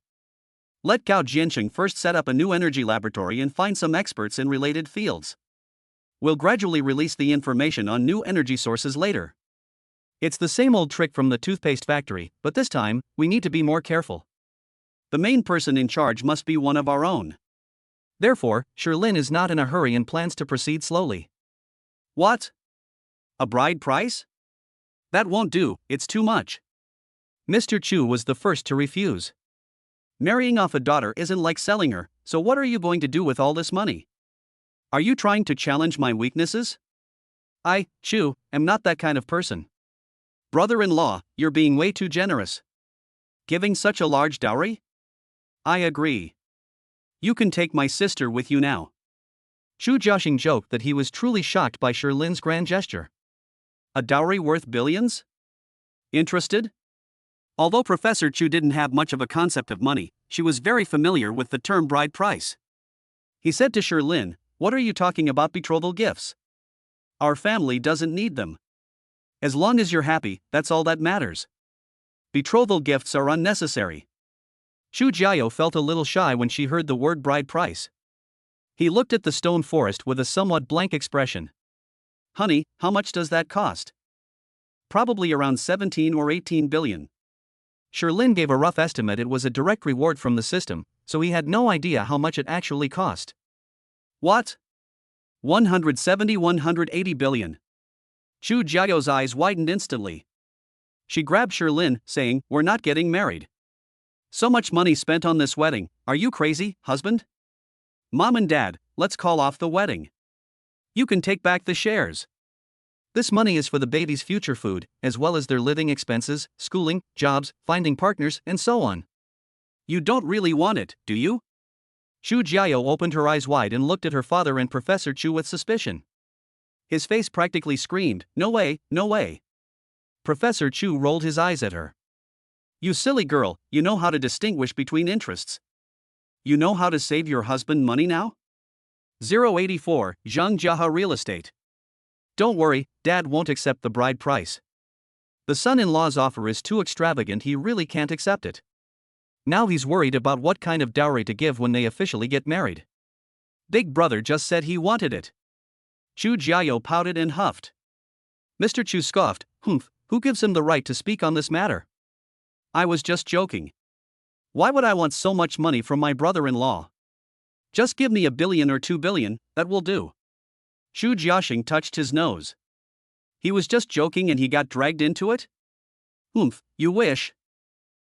Let Gao Jiancheng first set up a new energy laboratory and find some experts in related fields. We'll gradually release the information on new energy sources later. It's the same old trick from the toothpaste factory, but this time, we need to be more careful. The main person in charge must be one of our own. Therefore, Sherlin is not in a hurry and plans to proceed slowly. What? A bride price? That won't do, it's too much. Mr. Chu was the first to refuse. Marrying off a daughter isn't like selling her, so what are you going to do with all this money? Are you trying to challenge my weaknesses? I, Chu, am not that kind of person. Brother-in-law, you're being way too generous. Giving such a large dowry? I agree. You can take my sister with you now. Chu Jiaxing joked that he was truly shocked by Sherlin's grand gesture. A dowry worth billions? Interested? Although Professor Chu didn't have much of a concept of money, she was very familiar with the term bride price. He said to Sherlin, what are you talking about betrothal gifts? Our family doesn't need them. As long as you're happy, that's all that matters. Betrothal gifts are unnecessary. Chu Jiao felt a little shy when she heard the word bride price. He looked at the stone forest with a somewhat blank expression. Honey, how much does that cost? Probably around 17 or 18 billion. Sherlin gave a rough estimate. It was a direct reward from the system, so he had no idea how much it actually cost. What? 180 billion. Chu Jiao's eyes widened instantly. She grabbed Sherlin, saying, we're not getting married. So much money spent on this wedding, are you crazy, husband? Mom and Dad, let's call off the wedding. You can take back the shares. This money is for the baby's future food, as well as their living expenses, schooling, jobs, finding partners, and so on. You don't really want it, do you? Chu Jiao opened her eyes wide and looked at her father and Professor Chu with suspicion. His face practically screamed, no way, no way. Professor Chu rolled his eyes at her. You silly girl, you know how to distinguish between interests. You know how to save your husband money now? 084, Zhang Jaha Real Estate. Don't worry, Dad won't accept the bride price. The son-in-law's offer is too extravagant, he really can't accept it. Now he's worried about what kind of dowry to give when they officially get married. Big brother just said he wanted it. Chu Jiao pouted and huffed. Mr. Chu scoffed, "Humph, who gives him the right to speak on this matter? I was just joking. Why would I want so much money from my brother-in-law? Just give me $1 billion or $2 billion, that will do." Xu Jiaxing touched his nose. He was just joking and he got dragged into it? Humph, you wish.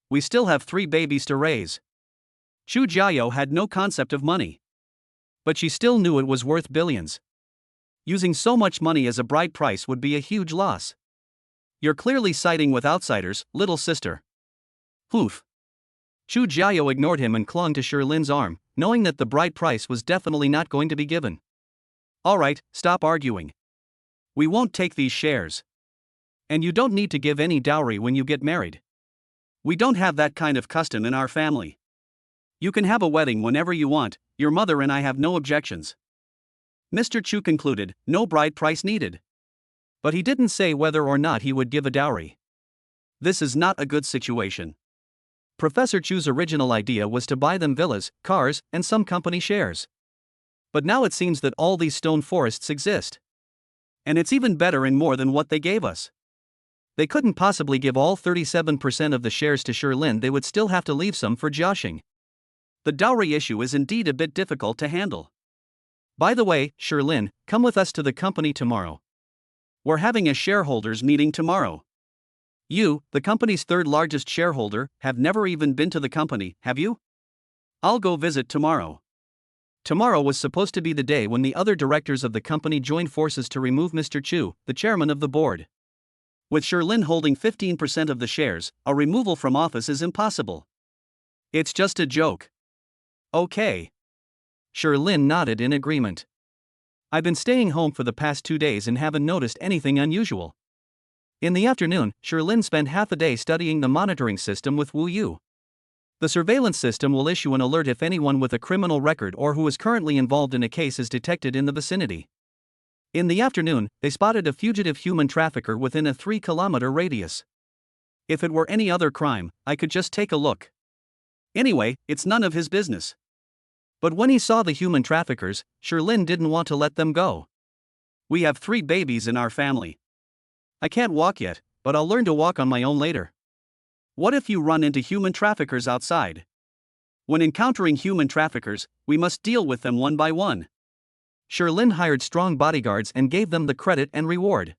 We still have 3 babies to raise. Chu Jiao had no concept of money. But she still knew it was worth billions. Using so much money as a bride price would be a huge loss. You're clearly siding with outsiders, little sister. Humph. Chu Jiao ignored him and clung to Shirlin's arm, knowing that the bride price was definitely not going to be given. Alright, stop arguing. We won't take these shares. And you don't need to give any dowry when you get married. We don't have that kind of custom in our family. You can have a wedding whenever you want, your mother and I have no objections. Mr. Chu concluded, no bride price needed. But he didn't say whether or not he would give a dowry. This is not a good situation. Professor Chu's original idea was to buy them villas, cars, and some company shares. But now it seems that all these stone forests exist. And it's even better and more than what they gave us. They couldn't possibly give all 37% of the shares to Shirlin, they would still have to leave some for Jiaxing. The dowry issue is indeed a bit difficult to handle. By the way, Shirlin, come with us to the company tomorrow. We're having a shareholders meeting tomorrow. You, the company's 3rd largest shareholder, have never even been to the company, have you? I'll go visit tomorrow. Tomorrow was supposed to be the day when the other directors of the company joined forces to remove Mr. Chu, the chairman of the board. With Shirlin holding 15% of the shares, a removal from office is impossible. It's just a joke. Okay. Shirlin nodded in agreement. I've been staying home for the past 2 days and haven't noticed anything unusual. In the afternoon, Shirlin spent half a day studying the monitoring system with Wu Yu. The surveillance system will issue an alert if anyone with a criminal record or who is currently involved in a case is detected in the vicinity. In the afternoon, they spotted a fugitive human trafficker within a 3-kilometer radius. If it were any other crime, I could just take a look. Anyway, it's none of his business. But when he saw the human traffickers, Shirlin didn't want to let them go. We have 3 babies in our family. I can't walk yet, but I'll learn to walk on my own later. What if you run into human traffickers outside? When encountering human traffickers, we must deal with them one by one. Shirlin hired strong bodyguards and gave them the credit and reward.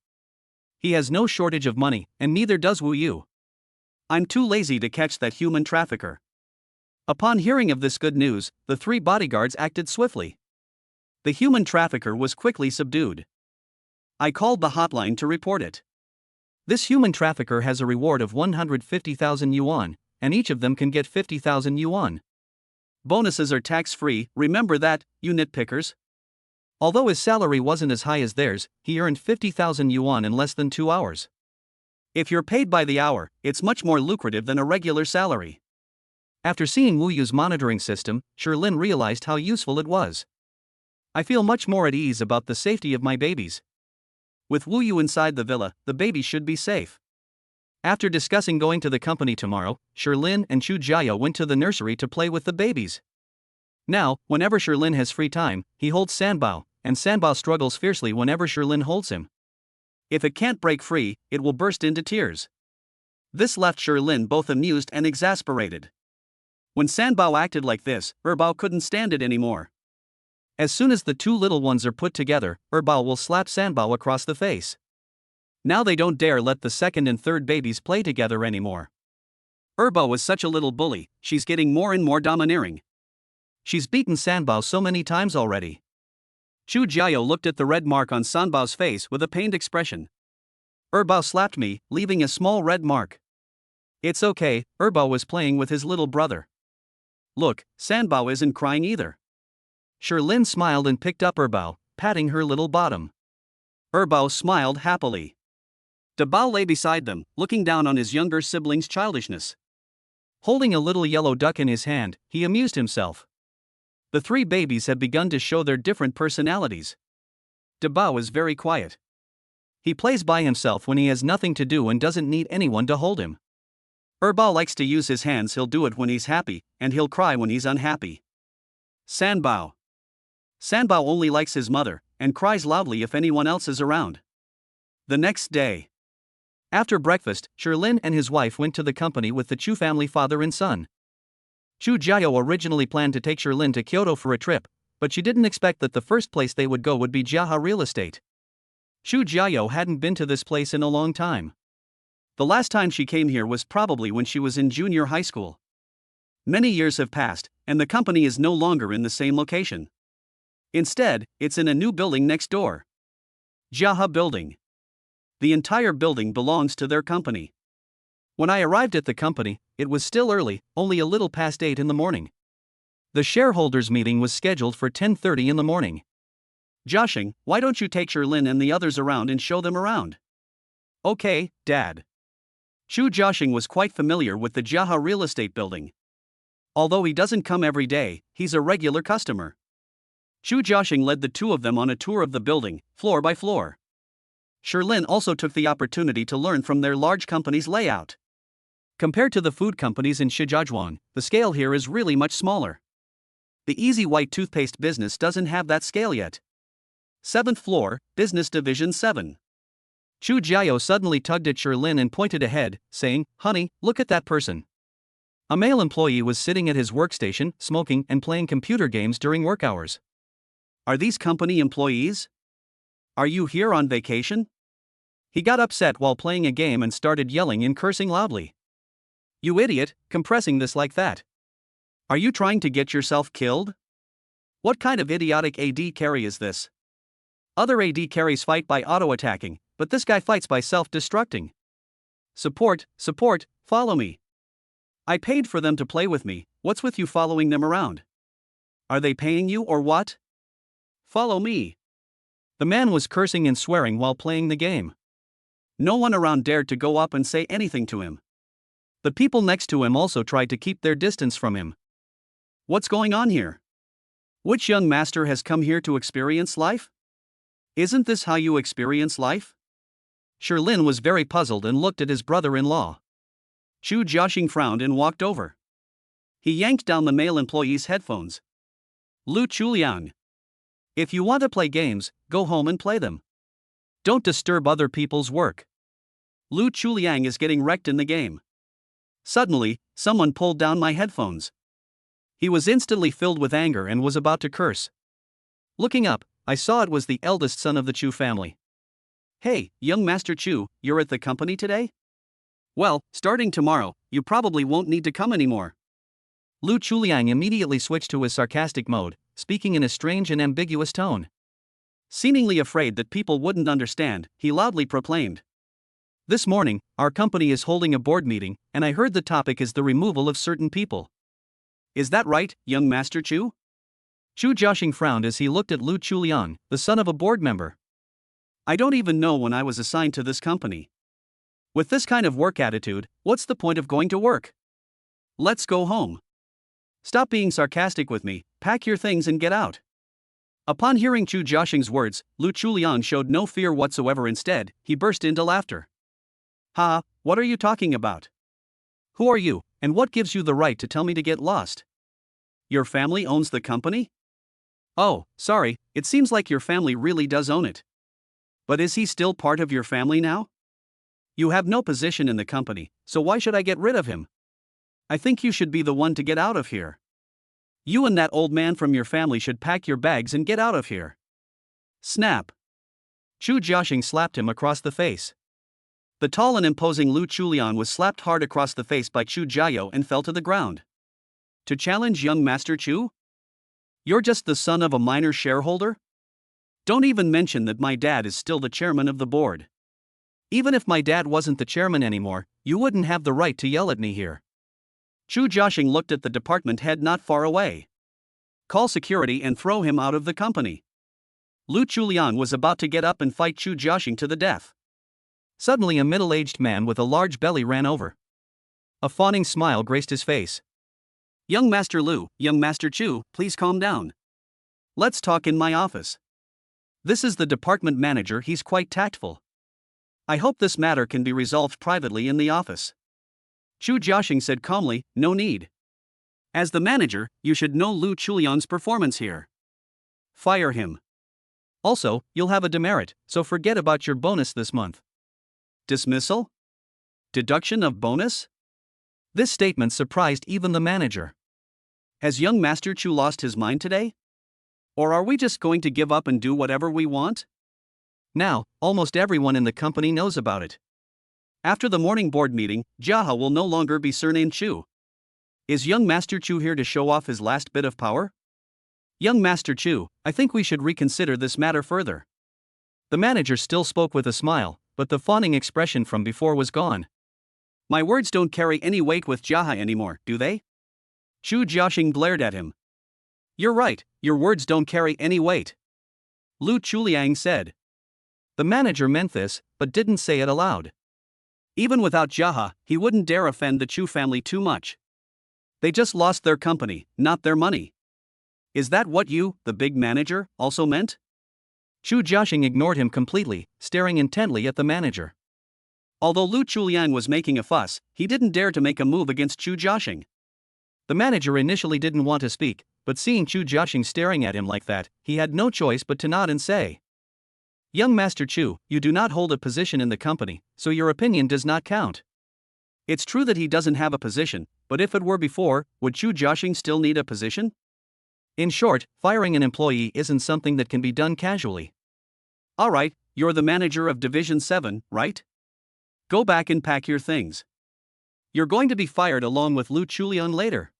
He has no shortage of money, and neither does Wu Yu. I'm too lazy to catch that human trafficker. Upon hearing of this good news, the 3 bodyguards acted swiftly. The human trafficker was quickly subdued. I called the hotline to report it. This human trafficker has a reward of 150,000 yuan, and each of them can get 50,000 yuan. Bonuses are tax-free, remember that, you nitpickers? Although his salary wasn't as high as theirs, he earned 50,000 yuan in less than 2 hours. If you're paid by the hour, it's much more lucrative than a regular salary. After seeing Wu Yu's monitoring system, Shirlin realized how useful it was. I feel much more at ease about the safety of my babies. With Wu Yu inside the villa, the babies should be safe. After discussing going to the company tomorrow, Shirlin and Chu Jiao went to the nursery to play with the babies. Now, whenever Shirlin has free time, he holds Sanbao, and Sanbao struggles fiercely whenever Shirlin holds him. If it can't break free, it will burst into tears. This left Shirlin both amused and exasperated. When Sanbao acted like this, Erbao couldn't stand it anymore. As soon as the 2 little ones are put together, Erbao will slap Sanbao across the face. Now they don't dare let the 2nd and 3rd babies play together anymore. Erbao is such a little bully, she's getting more and more domineering. She's beaten Sanbao so many times already. Chu Jiao looked at the red mark on Sanbao's face with a pained expression. Erbao slapped me, leaving a small red mark. It's okay, Erbao was playing with his little brother. Look, Sanbao isn't crying either. Shirlin smiled and picked up Erbao, patting her little bottom. Erbao smiled happily. Dabao lay beside them, looking down on his younger sibling's childishness. Holding a little yellow duck in his hand, he amused himself. The 3 babies have begun to show their different personalities. Dabao is very quiet. He plays by himself when he has nothing to do and doesn't need anyone to hold him. Erbao likes to use his hands, he'll do it when he's happy, and he'll cry when he's unhappy. Sanbao. Sanbao only likes his mother, and cries loudly if anyone else is around. The next day. After breakfast, Sherlin and his wife went to the company with the Chu family father and son. Chu Jiao originally planned to take Sherlin to Kyoto for a trip, but she didn't expect that the first place they would go would be Jiaha Real Estate. Chu Jiao hadn't been to this place in a long time. The last time she came here was probably when she was in junior high school. Many years have passed, and the company is no longer in the same location. Instead, it's in a new building next door. Jiaha Building. The entire building belongs to their company. When I arrived at the company, it was still early, only a little past 8 in the morning. The shareholders' meeting was scheduled for 10:30 in the morning. Joshing, why don't you take Sherlin and the others around and show them around? Okay, Dad. Chu Joshing was quite familiar with the Jiaha Real Estate building. Although he doesn't come every day, he's a regular customer. Chu Joshing led the two of them on a tour of the building, floor by floor. Sherlin also took the opportunity to learn from their large company's layout. Compared to the food companies in Shijiazhuang, the scale here is really much smaller. The Easy White toothpaste business doesn't have that scale yet. 7th floor, Business Division 7. Chu Jiao suddenly tugged at Sherlin and pointed ahead, saying, "Honey, look at that person." A male employee was sitting at his workstation, smoking and playing computer games during work hours. Are these company employees? Are you here on vacation? He got upset while playing a game and started yelling and cursing loudly. "You idiot, compressing this like that. Are you trying to get yourself killed? What kind of idiotic AD carry is this? Other AD carries fight by auto-attacking, but this guy fights by self-destructing. Support, follow me. I paid for them to play with me, what's with you following them around? Are they paying you or what? Follow me." The man was cursing and swearing while playing the game. No one around dared to go up and say anything to him. The people next to him also tried to keep their distance from him. What's going on here? Which young master has come here to experience life? Isn't this how you experience life? Sherlin was very puzzled and looked at his brother-in-law. Chu Jiaxing frowned and walked over. He yanked down the male employee's headphones. "Lu Chuliang. If you want to play games, go home and play them. Don't disturb other people's work. Lu Chuliang is getting wrecked in the game. Suddenly, someone pulled down my headphones." He was instantly filled with anger and was about to curse. Looking up, I saw it was the eldest son of the Chu family. "Hey, young Master Chu, you're at the company today? Well, starting tomorrow, you probably won't need to come anymore." Lu Chuliang immediately switched to his sarcastic mode, speaking in a strange and ambiguous tone. Seemingly afraid that people wouldn't understand, he loudly proclaimed, "This morning, our company is holding a board meeting, and I heard the topic is the removal of certain people. Is that right, young Master Chu?" Chu Jiaxing frowned as he looked at Lu Chuliang, the son of a board member. "I don't even know when I was assigned to this company. With this kind of work attitude, what's the point of going to work? Let's go home. Stop being sarcastic with me, pack your things and get out." Upon hearing Chu Jiaxing's words, Lu Chuliang showed no fear whatsoever. Instead, he burst into laughter. "Ha, what are you talking about? Who are you, and what gives you the right to tell me to get lost? Your family owns the company? Oh, sorry, it seems like your family really does own it. But is he still part of your family now? You have no position in the company, so why should I get rid of him? I think you should be the one to get out of here. You and that old man from your family should pack your bags and get out of here." Snap. Chu Jiaxing slapped him across the face. The tall and imposing Lu Chuliang was slapped hard across the face by Chu Jiao and fell to the ground. To challenge young Master Chu? You're just the son of a minor shareholder? Don't even mention that my dad is still the chairman of the board. Even if my dad wasn't the chairman anymore, you wouldn't have the right to yell at me here. Chu Jiaxing looked at the department head not far away. Call security and throw him out of the company. Lu Chuliang was about to get up and fight Chu Jiaxing to the death. Suddenly a middle-aged man with a large belly ran over. A fawning smile graced his face. "Young Master Lu, young Master Chu, please calm down. Let's talk in my office. This is the department manager, he's quite tactful. I hope this matter can be resolved privately in the office." Chu Jiaxing said calmly, "No need. As the manager, you should know Lu Chuliang's performance here. fire him. Also, you'll have a demerit, so forget about your bonus this month. Dismissal? Deduction of bonus? This statement surprised even the manager. Has young Master Chu lost his mind today? Or are we just going to give up and do whatever we want? Now, almost everyone in the company knows about it. After the morning board meeting, Jiahe will no longer be surnamed Chu. Is young Master Chu here to show off his last bit of power? Young Master Chu, I think we should reconsider this matter further. The manager still spoke with a smile, but the fawning expression from before was gone. My words don't carry any weight with Jiahe anymore, do they? Chu Jiaxing glared at him. You're right, your words don't carry any weight. Lu Chuliang said. The manager meant this, but didn't say it aloud. Even without Jiahe, he wouldn't dare offend the Chu family too much. They just lost their company, not their money. Is that what you, the big manager, also meant? Chu Jiaxing ignored him completely, staring intently at the manager. Although Lu Chuliang was making a fuss, he didn't dare to make a move against Chu Jiaxing. The manager initially didn't want to speak, but seeing Chu Jiaxing staring at him like that, he had no choice but to nod and say, Young Master Chu, you do not hold a position in the company, so your opinion does not count. It's true that he doesn't have a position, but if it were before, would Chu Jiaxing still need a position? In short, firing an employee isn't something that can be done casually. Alright, you're the manager of Division 7, right? Go back and pack your things. You're going to be fired along with Lu Chuliang later.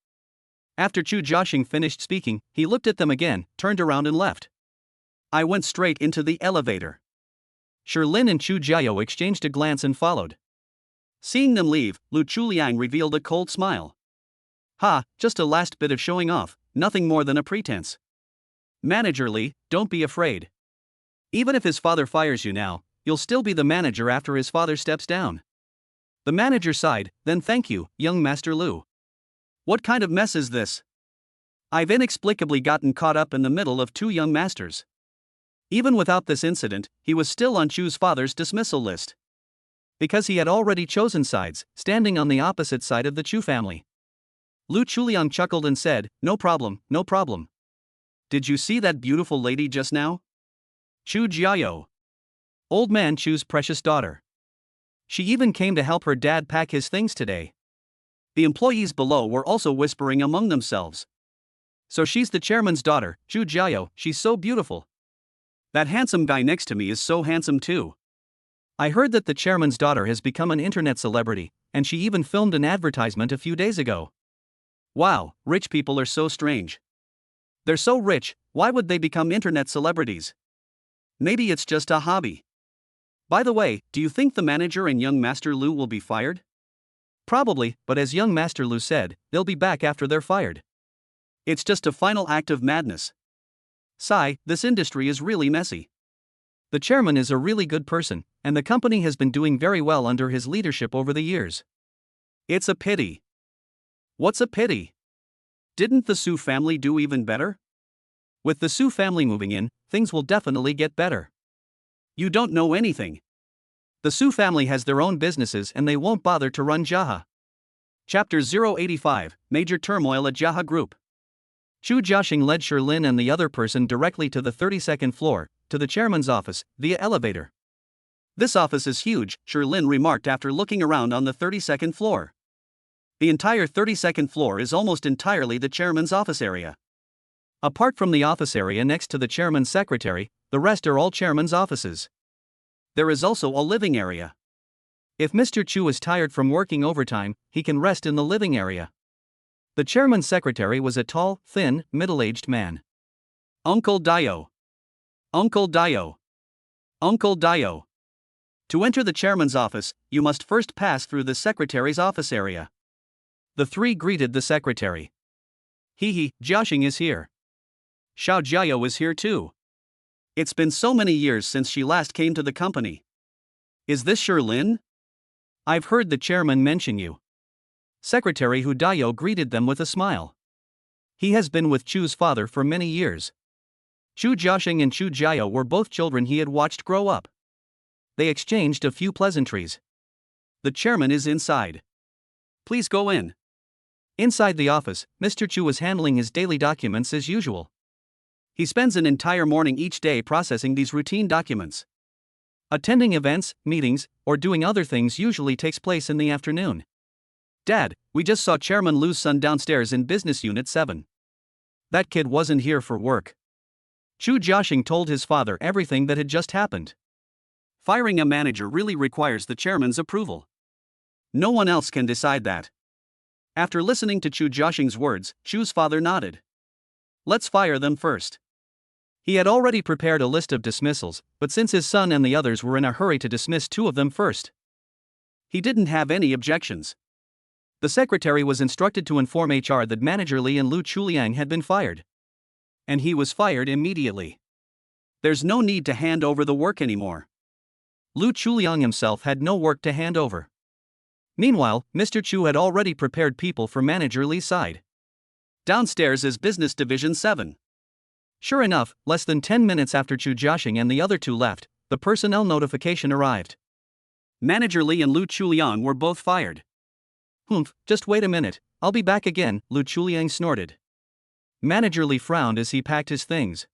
After Chu Jiaxing finished speaking, he looked at them again, turned around and left. I went straight into the elevator. Lin and Chu Jiao exchanged a glance and followed. Seeing them leave, Lu Chuliang revealed a cold smile. Ha, just a last bit of showing off, nothing more than a pretense. Manager Li, don't be afraid. Even if his father fires you now, you'll still be the manager after his father steps down. The manager sighed, then thank you, young Master Lu. What kind of mess is this? I've inexplicably gotten caught up in the middle of two young masters. Even without this incident, he was still on Chu's father's dismissal list. Because he had already chosen sides, standing on the opposite side of the Chu family. Lu Chuliang chuckled and said, No problem, no problem. Did you see that beautiful lady just now? Chu Jiao. Old man Chu's precious daughter. She even came to help her dad pack his things today. The employees below were also whispering among themselves. So she's the chairman's daughter, Chu Jiao, she's so beautiful. That handsome guy next to me is so handsome too. I heard that the chairman's daughter has become an internet celebrity, and she even filmed an advertisement a few days ago. Wow, rich people are so strange. They're so rich, why would they become internet celebrities? Maybe it's just a hobby. By the way, do you think the manager and young Master Lu will be fired? Probably, but as young Master Lu said, they'll be back after they're fired. It's just a final act of madness. Sigh, this industry is really messy. The chairman is a really good person, and the company has been doing very well under his leadership over the years. It's a pity. What's a pity? Didn't the Su family do even better? With the Su family moving in, things will definitely get better. You don't know anything. The Su family has their own businesses and they won't bother to run Jiahe. Chapter 085, Major Turmoil at Jiahe Group. Chu Jiaxing led Lin and the other person directly to the 32nd floor, to the chairman's office, via elevator. This office is huge, Lin remarked after looking around on the 32nd floor. The entire 32nd floor is almost entirely the chairman's office area. Apart from the office area next to the chairman's secretary, the rest are all chairman's offices. There is also a living area. If Mr. Chu is tired from working overtime, he can rest in the living area. The chairman's secretary was a tall, thin, middle-aged man. Uncle Dio. Uncle Dio. Uncle Dio. To enter the chairman's office, you must first pass through the secretary's office area. The three greeted the secretary. He, Jiaxing is here. Xiao Jiao is here too. It's been so many years since she last came to the company. Is this Lin? I've heard the chairman mention you. Secretary Hu Dio greeted them with a smile. He has been with Chu's father for many years. Chu Jiaxing and Chu Jiao were both children he had watched grow up. They exchanged a few pleasantries. The chairman is inside. Please go in. Inside the office, Mr. Chu was handling his daily documents as usual. He spends an entire morning each day processing these routine documents. Attending events, meetings, or doing other things usually takes place in the afternoon. Dad, we just saw Chairman Lu's son downstairs in Business Unit 7. That kid wasn't here for work. Chu Jiaxing told his father everything that had just happened. Firing a manager really requires the chairman's approval. No one else can decide that. After listening to Chu Jiaxing's words, Chu's father nodded. Let's fire them first. He had already prepared a list of dismissals, but since his son and the others were in a hurry to dismiss two of them first, he didn't have any objections. The secretary was instructed to inform HR that Manager Li and Lu Chuliang had been fired. And he was fired immediately. There's no need to hand over the work anymore. Lu Chuliang himself had no work to hand over. Meanwhile, Mr. Chu had already prepared people for Manager Li's side. Downstairs is Business Division 7. Sure enough, less than 10 minutes after Chu Jiaxing and the other two left, the personnel notification arrived. Manager Li and Lu Chuliang were both fired. Humph, just wait a minute, I'll be back again, Lu Chuliang snorted. Manager Li frowned as he packed his things.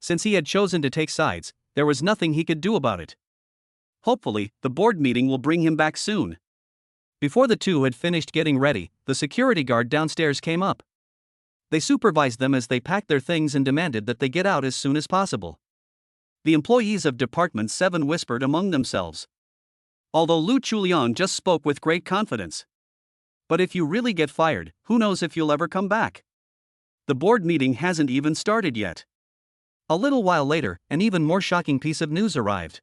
Since he had chosen to take sides, there was nothing he could do about it. Hopefully, the board meeting will bring him back soon. Before the two had finished getting ready, the security guard downstairs came up. They supervised them as they packed their things and demanded that they get out as soon as possible. The employees of Department 7 whispered among themselves. Although Lu Chuliang just spoke with great confidence. But if you really get fired, who knows if you'll ever come back? The board meeting hasn't even started yet. A little while later, an even more shocking piece of news arrived.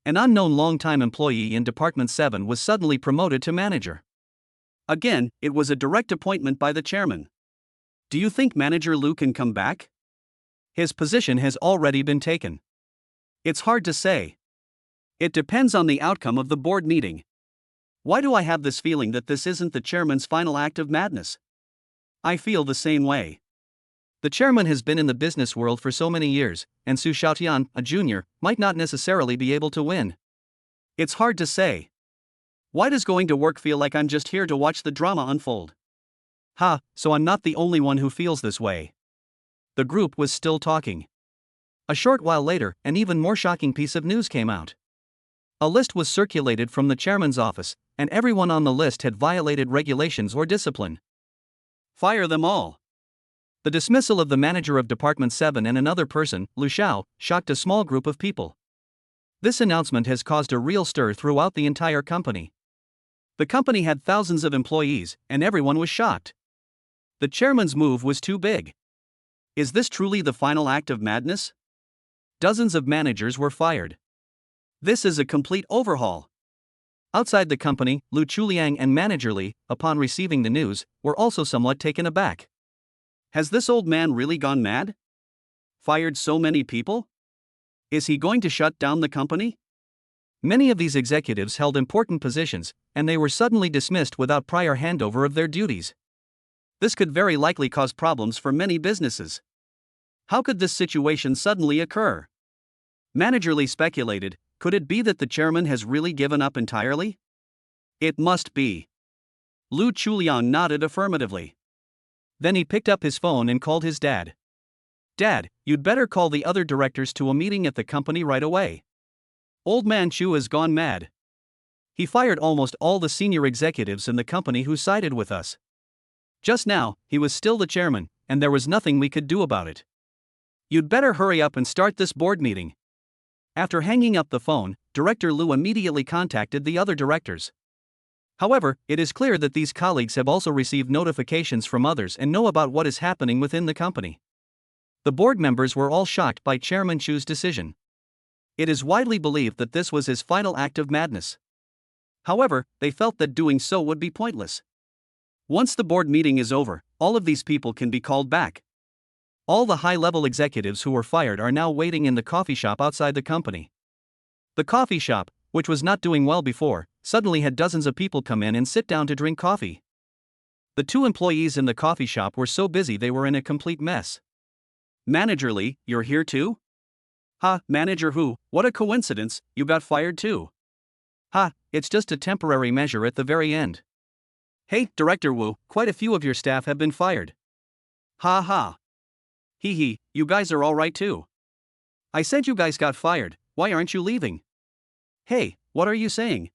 An unknown long-time employee in Department 7 was suddenly promoted to manager. Again, it was a direct appointment by the chairman. Do you think Manager Lu can come back? His position has already been taken. It's hard to say. It depends on the outcome of the board meeting. Why do I have this feeling that this isn't the chairman's final act of madness? I feel the same way. The chairman has been in the business world for so many years, and Su Xiaotian, a junior, might not necessarily be able to win. It's hard to say. Why does going to work feel like I'm just here to watch the drama unfold? Ha, so I'm not the only one who feels this way. The group was still talking. A short while later, an even more shocking piece of news came out. A list was circulated from the chairman's office, and everyone on the list had violated regulations or discipline. Fire them all. The dismissal of the manager of Department 7 and another person, Lu Xiao, shocked a small group of people. This announcement has caused a real stir throughout the entire company. The company had thousands of employees, and everyone was shocked. The chairman's move was too big. Is this truly the final act of madness? Dozens of managers were fired. This is a complete overhaul. Outside the company, Lu Chuliang and Manager Li, upon receiving the news, were also somewhat taken aback. Has this old man really gone mad? Fired so many people? Is he going to shut down the company? Many of these executives held important positions, and they were suddenly dismissed without prior handover of their duties. This could very likely cause problems for many businesses. How could this situation suddenly occur? Manager Li speculated, could it be that the chairman has really given up entirely? It must be. Lu Chuliang nodded affirmatively. Then he picked up his phone and called his dad. Dad, you'd better call the other directors to a meeting at the company right away. Old man Chu has gone mad. He fired almost all the senior executives in the company who sided with us. Just now, he was still the chairman, and there was nothing we could do about it. You'd better hurry up and start this board meeting. After hanging up the phone, Director Lu immediately contacted the other directors. However, it is clear that these colleagues have also received notifications from others and know about what is happening within the company. The board members were all shocked by Chairman Chu's decision. It is widely believed that this was his final act of madness. However, they felt that doing so would be pointless. Once the board meeting is over, all of these people can be called back. All the high-level executives who were fired are now waiting in the coffee shop outside the company. The coffee shop, which was not doing well before, suddenly had dozens of people come in and sit down to drink coffee. The two employees in the coffee shop were so busy they were in a complete mess. Manager Li, you're here too? Ha, Manager Hu, what a coincidence, you got fired too. Ha, it's just a temporary measure at the very end. Hey, Director Wu, quite a few of your staff have been fired. Ha ha. Hee hee, you guys are alright too. I said you guys got fired, why aren't you leaving? Hey, what are you saying?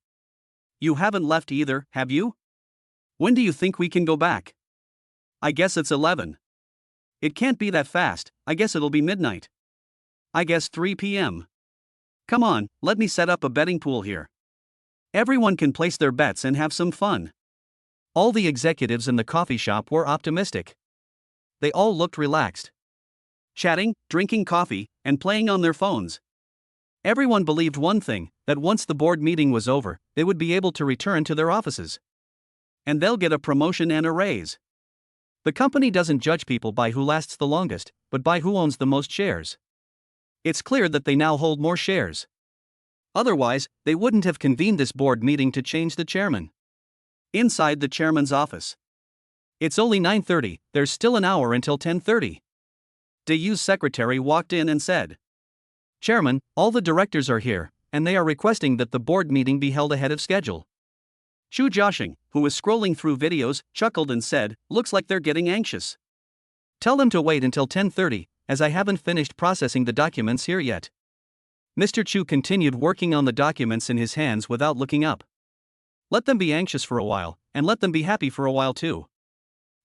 You haven't left either, have you? When do you think we can go back? I guess it's 11. It can't be that fast, I guess it'll be midnight. I guess 3 p.m. Come on, let me set up a betting pool here. Everyone can place their bets and have some fun. All the executives in the coffee shop were optimistic. They all looked relaxed, Chatting, drinking coffee, and playing on their phones. Everyone believed one thing, that once the board meeting was over, they would be able to return to their offices. And they'll get a promotion and a raise. The company doesn't judge people by who lasts the longest, but by who owns the most shares. It's clear that they now hold more shares. Otherwise, they wouldn't have convened this board meeting to change the chairman. Inside the chairman's office. It's only 9:30, there's still an hour until 10:30. Dayu's secretary walked in and said, Chairman, all the directors are here, and they are requesting that the board meeting be held ahead of schedule. Chu Jiaxing, who was scrolling through videos, chuckled and said, looks like they're getting anxious. Tell them to wait until 10:30, as I haven't finished processing the documents here yet. Mr. Chu continued working on the documents in his hands without looking up. Let them be anxious for a while, and let them be happy for a while too.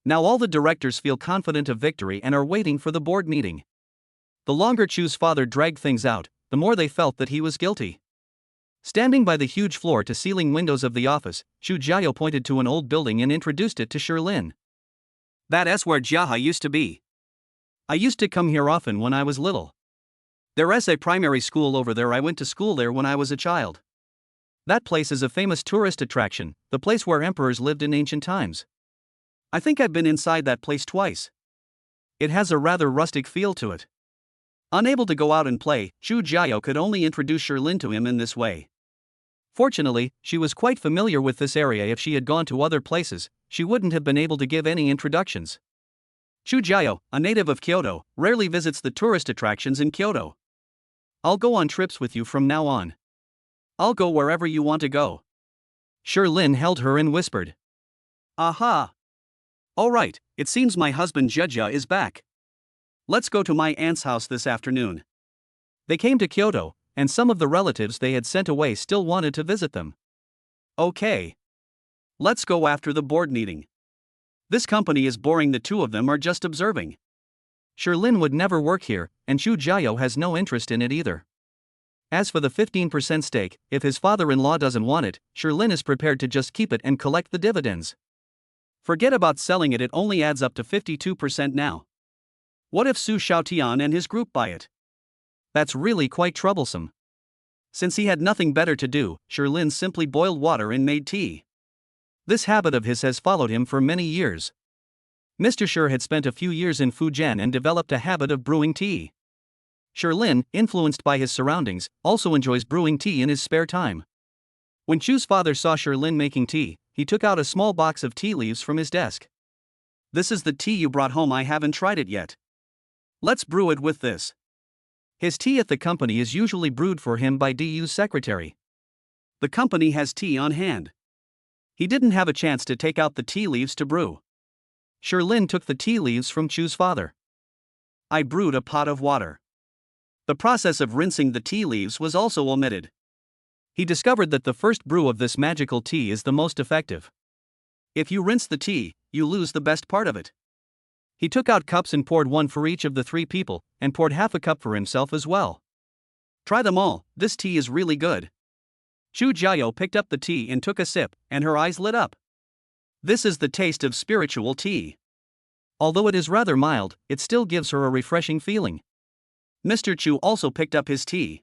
Now all the directors feel confident of victory and are waiting for the board meeting. The longer Chu's father dragged things out, the more they felt that he was guilty. Standing by the huge floor-to-ceiling windows of the office, Chu Jiao pointed to an old building and introduced it to Shirlin. That's where Jiaha used to be. I used to come here often when I was little. There's a primary school over there. I went to school there when I was a child. That place is a famous tourist attraction, the place where emperors lived in ancient times. I think I've been inside that place twice. It has a rather rustic feel to it. Unable to go out and play, Chu Jiao could only introduce Shirlin to him in this way. Fortunately, she was quite familiar with this area. If she had gone to other places, she wouldn't have been able to give any introductions. Chu Jiao, a native of Kyoto, rarely visits the tourist attractions in Kyoto. I'll go on trips with you from now on. I'll go wherever you want to go. Shirlin held her and whispered. Aha! All right, it seems my husband Jia is back. Let's go to my aunt's house this afternoon. They came to Kyoto, and some of the relatives they had sent away still wanted to visit them. Okay. Let's go after the board meeting. This company is boring, the two of them are just observing. Shirlin would never work here, and Chu Jiao has no interest in it either. As for the 15% stake, if his father-in-law doesn't want it, Shirlin is prepared to just keep it and collect the dividends. Forget about selling it only adds up to 52% now. What if Su Xiaotian and his group buy it? That's really quite troublesome. Since he had nothing better to do, Shirlin simply boiled water and made tea. This habit of his has followed him for many years. Mr. Shi had spent a few years in Fujian and developed a habit of brewing tea. Shirlin, influenced by his surroundings, also enjoys brewing tea in his spare time. When Chu's father saw Shirlin making tea, he took out a small box of tea leaves from his desk. This is the tea you brought home. I haven't tried it yet. Let's brew it with this. His tea at the company is usually brewed for him by Du's secretary. The company has tea on hand. He didn't have a chance to take out the tea leaves to brew. Shirlin took the tea leaves from Chu's father. I brewed a pot of water. The process of rinsing the tea leaves was also omitted. He discovered that the first brew of this magical tea is the most effective. If you rinse the tea, you lose the best part of it. He took out cups and poured one for each of the three people, and poured half a cup for himself as well. Try them all, this tea is really good. Chu Jiao picked up the tea and took a sip, and her eyes lit up. This is the taste of spiritual tea. Although it is rather mild, it still gives her a refreshing feeling. Mr. Chu also picked up his tea.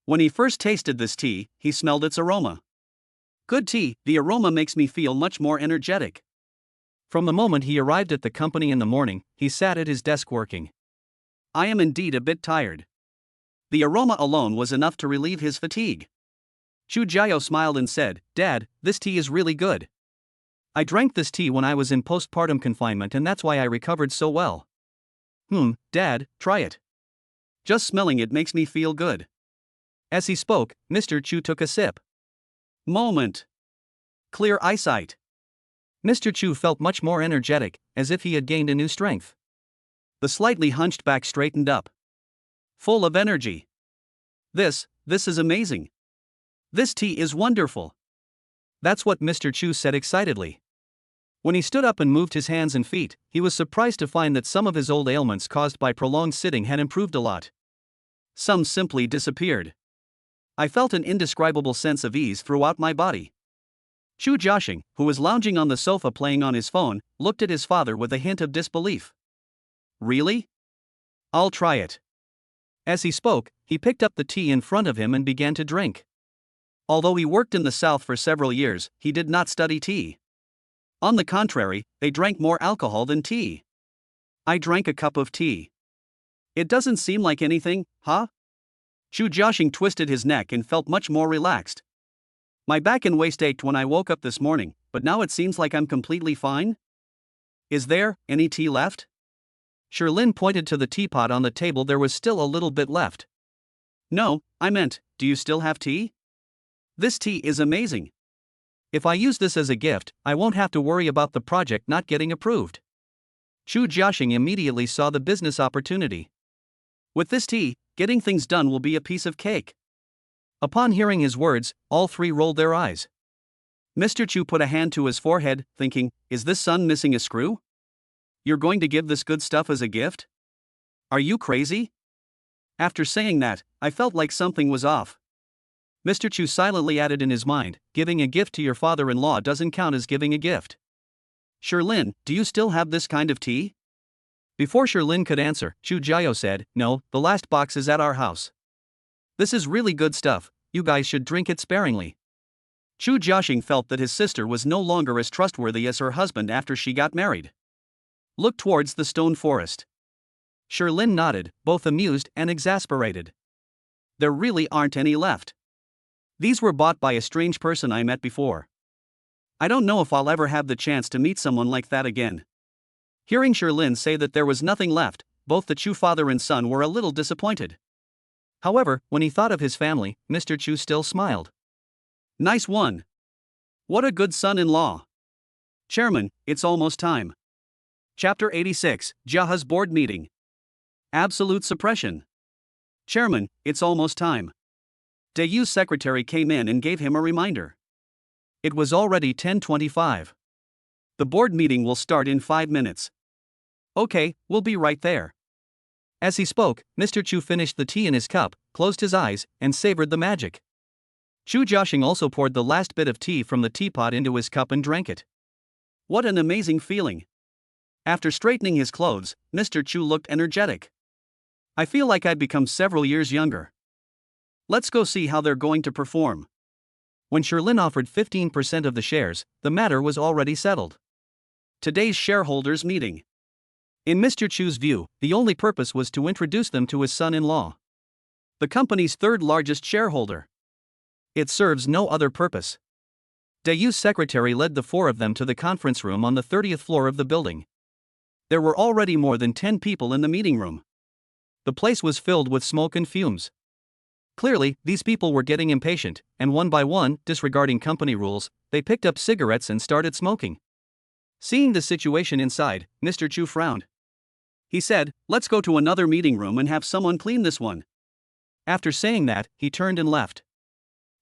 When he first tasted this tea, he smelled its aroma. Good tea, the aroma makes me feel much more energetic. From the moment he arrived at the company in the morning, he sat at his desk working. I am indeed a bit tired. The aroma alone was enough to relieve his fatigue. Chu Jiao smiled and said, Dad, this tea is really good. I drank this tea when I was in postpartum confinement and that's why I recovered so well. Dad, try it. Just smelling it makes me feel good. As he spoke, Mr. Chu took a sip. Moment. Clear eyesight. Mr. Chu felt much more energetic, as if he had gained a new strength. The slightly hunched back straightened up, full of energy. This is amazing. This tea is wonderful. That's what Mr. Chu said excitedly. When he stood up and moved his hands and feet, he was surprised to find that some of his old ailments caused by prolonged sitting had improved a lot. Some simply disappeared. I felt an indescribable sense of ease throughout my body. Chu Jiaxing, who was lounging on the sofa playing on his phone, looked at his father with a hint of disbelief. Really? I'll try it. As he spoke, he picked up the tea in front of him and began to drink. Although he worked in the South for several years, he did not study tea. On the contrary, they drank more alcohol than tea. I drank a cup of tea. It doesn't seem like anything, huh? Chu Jiaxing twisted his neck and felt much more relaxed. My back and waist ached when I woke up this morning, but now it seems like I'm completely fine. Is there any tea left? Sherlin pointed to the teapot on the table. There was still a little bit left. No, I meant, do you still have tea? This tea is amazing. If I use this as a gift, I won't have to worry about the project not getting approved. Chu Jiaxing immediately saw the business opportunity. With this tea, getting things done will be a piece of cake. Upon hearing his words, all three rolled their eyes. Mr. Chu put a hand to his forehead, thinking, is this son missing a screw? You're going to give this good stuff as a gift? Are you crazy? After saying that, I felt like something was off. Mr. Chu silently added in his mind, giving a gift to your father-in-law doesn't count as giving a gift. Sherlin, do you still have this kind of tea? Before Sherlin could answer, Chu Jiao said, no, the last box is at our house. This is really good stuff, you guys should drink it sparingly. Chu Jiaxing felt that his sister was no longer as trustworthy as her husband after she got married. Look towards the stone forest. Sherlin nodded, both amused and exasperated. There really aren't any left. These were bought by a strange person I met before. I don't know if I'll ever have the chance to meet someone like that again. Hearing Sherlin say that there was nothing left, both the Chu father and son were a little disappointed. However, when he thought of his family, Mr. Chu still smiled. Nice one. What a good son-in-law. Chairman, it's almost time. Chapter 86, Jiahe's Board Meeting. Absolute Suppression. Chairman, it's almost time. De Yu's secretary came in and gave him a reminder. It was already 10:25. The board meeting will start in 5 minutes. Okay, we'll be right there. As he spoke, Mr. Chu finished the tea in his cup, closed his eyes, and savored the magic. Chu Jiaxing also poured the last bit of tea from the teapot into his cup and drank it. What an amazing feeling. After straightening his clothes, Mr. Chu looked energetic. I feel like I'd become several years younger. Let's go see how they're going to perform. When Sherlin offered 15% of the shares, the matter was already settled. Today's shareholders' meeting. In Mr. Chu's view, the only purpose was to introduce them to his son-in-law, the company's third largest shareholder. It serves no other purpose. De Yu's secretary led the four of them to the conference room on the 30th floor of the building. There were already more than 10 people in the meeting room. The place was filled with smoke and fumes. Clearly, these people were getting impatient, and one by one, disregarding company rules, they picked up cigarettes and started smoking. Seeing the situation inside, Mr. Chu frowned. He said, let's go to another meeting room and have someone clean this one. After saying that, he turned and left.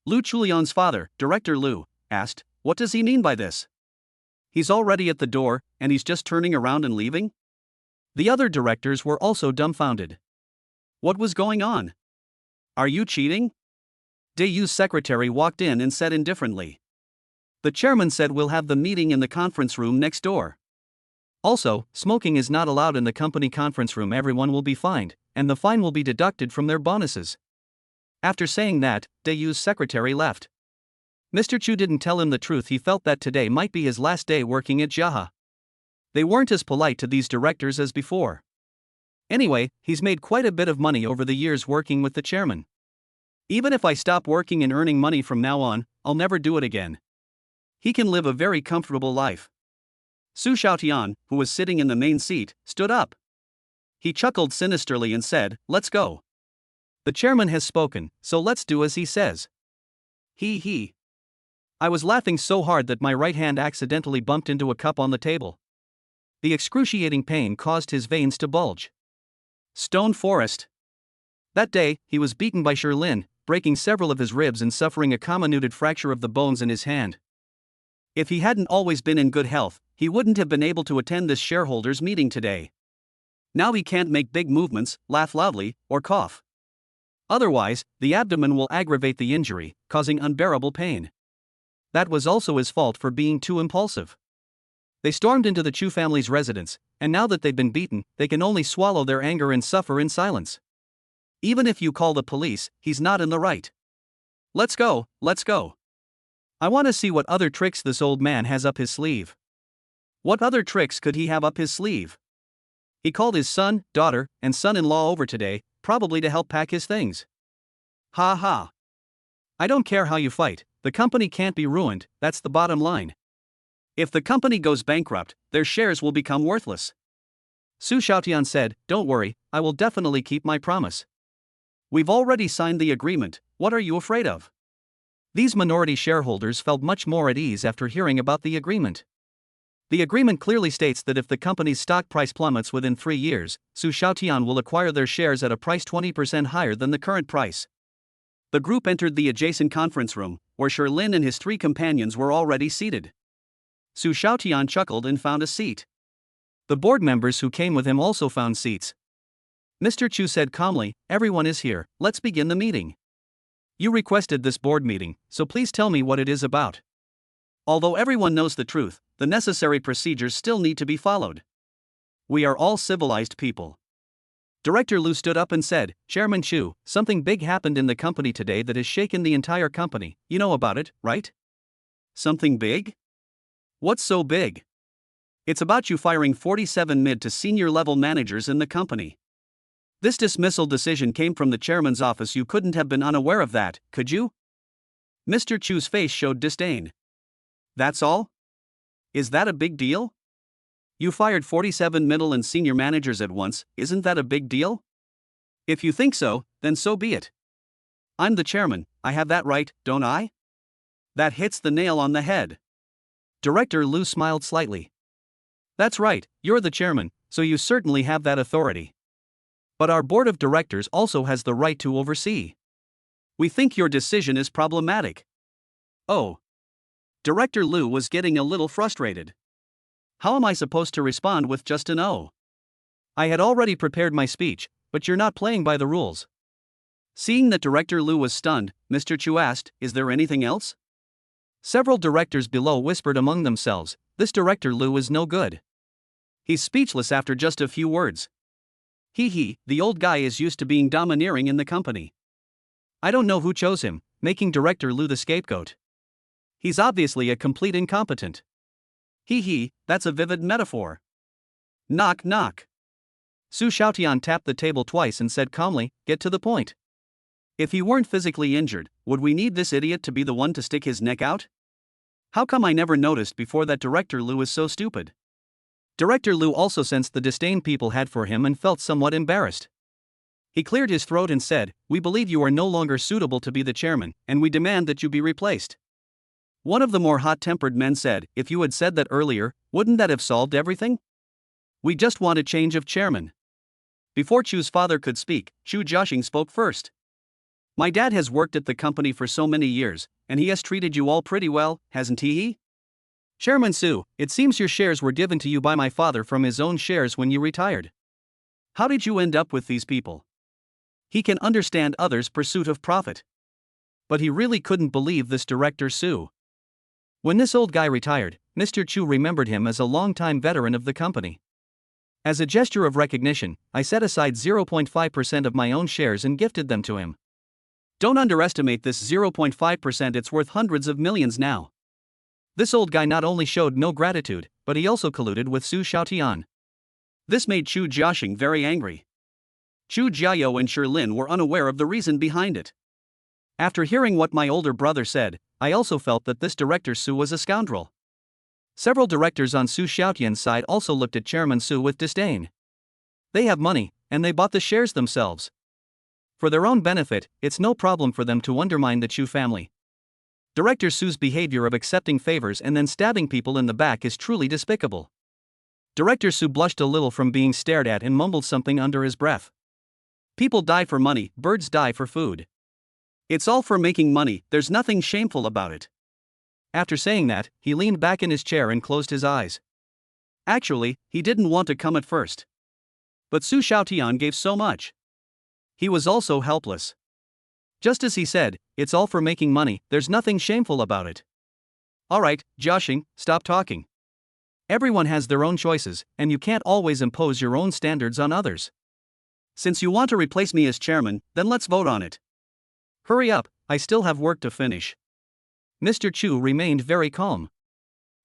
Lu Chulian's father, Director Lu, asked, what does he mean by this? He's already at the door, and he's just turning around and leaving? The other directors were also dumbfounded. What was going on? Are you cheating? De Yu's secretary walked in and said indifferently. The chairman said we'll have the meeting in the conference room next door. Also, smoking is not allowed in the company conference room. Everyone will be fined, and the fine will be deducted from their bonuses. After saying that, De Yu's secretary left. Mr. Chu didn't tell him the truth. He felt that today might be his last day working at Jiahe. They weren't as polite to these directors as before. Anyway, he's made quite a bit of money over the years working with the chairman. Even if I stop working and earning money from now on, I'll never do it again. He can live a very comfortable life. Su Xiaotian, who was sitting in the main seat, stood up. He chuckled sinisterly and said, let's go. The chairman has spoken, so let's do as he says. He. I was laughing so hard that my right hand accidentally bumped into a cup on the table. The excruciating pain caused his veins to bulge. Stone Forest. That day, he was beaten by Sherlin, breaking several of his ribs and suffering a comminuted fracture of the bones in his hand. If he hadn't always been in good health, he wouldn't have been able to attend this shareholders' meeting today. Now he can't make big movements, laugh loudly, or cough. Otherwise, the abdomen will aggravate the injury, causing unbearable pain. That was also his fault for being too impulsive. They stormed into the Chu family's residence, and now that they've been beaten, they can only swallow their anger and suffer in silence. Even if you call the police, he's not in the right. Let's go, let's go. I want to see what other tricks this old man has up his sleeve. What other tricks could he have up his sleeve? He called his son, daughter, and son-in-law over today, probably to help pack his things. Ha ha. I don't care how you fight, the company can't be ruined, that's the bottom line. If the company goes bankrupt, their shares will become worthless. Su Xiaotian said, "Don't worry, I will definitely keep my promise. We've already signed the agreement, what are you afraid of?" These minority shareholders felt much more at ease after hearing about the agreement. The agreement clearly states that if the company's stock price plummets within 3 years, Su Xiaotian will acquire their shares at a price 20% higher than the current price. The group entered the adjacent conference room, where Sherlin and his 3 companions were already seated. Su Xiaotian chuckled and found a seat. The board members who came with him also found seats. Mr. Chu said calmly, "Everyone is here, let's begin the meeting. You requested this board meeting, so please tell me what it is about." Although everyone knows the truth, the necessary procedures still need to be followed. We are all civilized people. Director Lu stood up and said, "Chairman Chu, something big happened in the company today that has shaken the entire company. You know about it, right?" "Something big? What's so big?" "It's about you firing 47 mid to senior level managers in the company. This dismissal decision came from the chairman's office. You couldn't have been unaware of that, could you?" Mr. Chu's face showed disdain. "That's all? Is that a big deal? You fired 47 middle and senior managers at once, isn't that a big deal? If you think so, then so be it. I'm the chairman, I have that right, don't I?" That hits the nail on the head. Director Lu smiled slightly. "That's right, you're the chairman, so you certainly have that authority. But our board of directors also has the right to oversee. We think your decision is problematic." "Oh." Director Lu was getting a little frustrated. How am I supposed to respond with just an "oh"? I had already prepared my speech, but you're not playing by the rules. Seeing that Director Lu was stunned, Mr. Chu asked, "Is there anything else?" Several directors below whispered among themselves, "This Director Lu is no good. He's speechless after just a few words. The old guy is used to being domineering in the company. I don't know who chose him, making Director Lu the scapegoat. He's obviously a complete incompetent. That's a vivid metaphor." Knock knock. Su Xiaotian tapped the table twice and said calmly, "Get to the point. If he weren't physically injured, would we need this idiot to be the one to stick his neck out? How come I never noticed before that Director Lu is so stupid?" Director Lu also sensed the disdain people had for him and felt somewhat embarrassed. He cleared his throat and said, "We believe you are no longer suitable to be the chairman, and we demand that you be replaced." One of the more hot-tempered men said, "If you had said that earlier, wouldn't that have solved everything? We just want a change of chairman." Before Chu's father could speak, Chu Jiaxing spoke first. "My dad has worked at the company for so many years, and he has treated you all pretty well, hasn't he?" "Chairman Su, it seems your shares were given to you by my father from his own shares when you retired. How did you end up with these people?" He can understand others' pursuit of profit. But he really couldn't believe this Director Su. When this old guy retired, Mr. Chu remembered him as a long-time veteran of the company. As a gesture of recognition, I set aside 0.5% of my own shares and gifted them to him. Don't underestimate this 0.5%, it's worth hundreds of millions now. This old guy not only showed no gratitude, but he also colluded with Su Xiaotian. This made Chu Jiaxing very angry. Chu Jiayou and Sherlin were unaware of the reason behind it. After hearing what my older brother said, I also felt that this Director Su was a scoundrel. Several directors on Su Xiaotian's side also looked at Chairman Su with disdain. They have money, and they bought the shares themselves. For their own benefit, it's no problem for them to undermine the Chu family. Director Su's behavior of accepting favors and then stabbing people in the back is truly despicable. Director Su blushed a little from being stared at and mumbled something under his breath. People die for money, birds die for food. It's all for making money, there's nothing shameful about it. After saying that, he leaned back in his chair and closed his eyes. Actually, he didn't want to come at first. But Su Xiaotian gave so much. He was also helpless. Just as he said, it's all for making money, there's nothing shameful about it. Alright, Jiaxing, stop talking. Everyone has their own choices, and you can't always impose your own standards on others. Since you want to replace me as chairman, then let's vote on it. Hurry up, I still have work to finish. Mr. Chu remained very calm.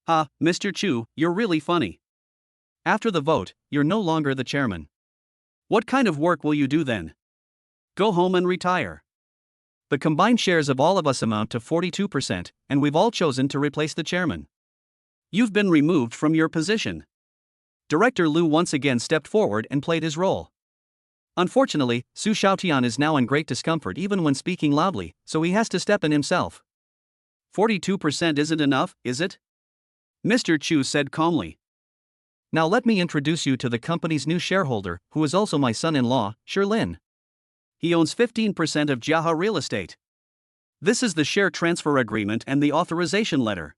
Mr. Chu, you're really funny. After the vote, you're no longer the chairman. What kind of work will you do then? Go home and retire. The combined shares of all of us amount to 42%, and we've all chosen to replace the chairman. You've been removed from your position. Director Lu once again stepped forward and played his role. Unfortunately, Su Xiaotian is now in great discomfort even when speaking loudly, so he has to step in himself. 42% isn't enough, is it? Mr. Chu said calmly. Now let me introduce you to the company's new shareholder, who is also my son-in-law, Lin. He owns 15% of Jiaha Real Estate. This is the share transfer agreement and the authorization letter.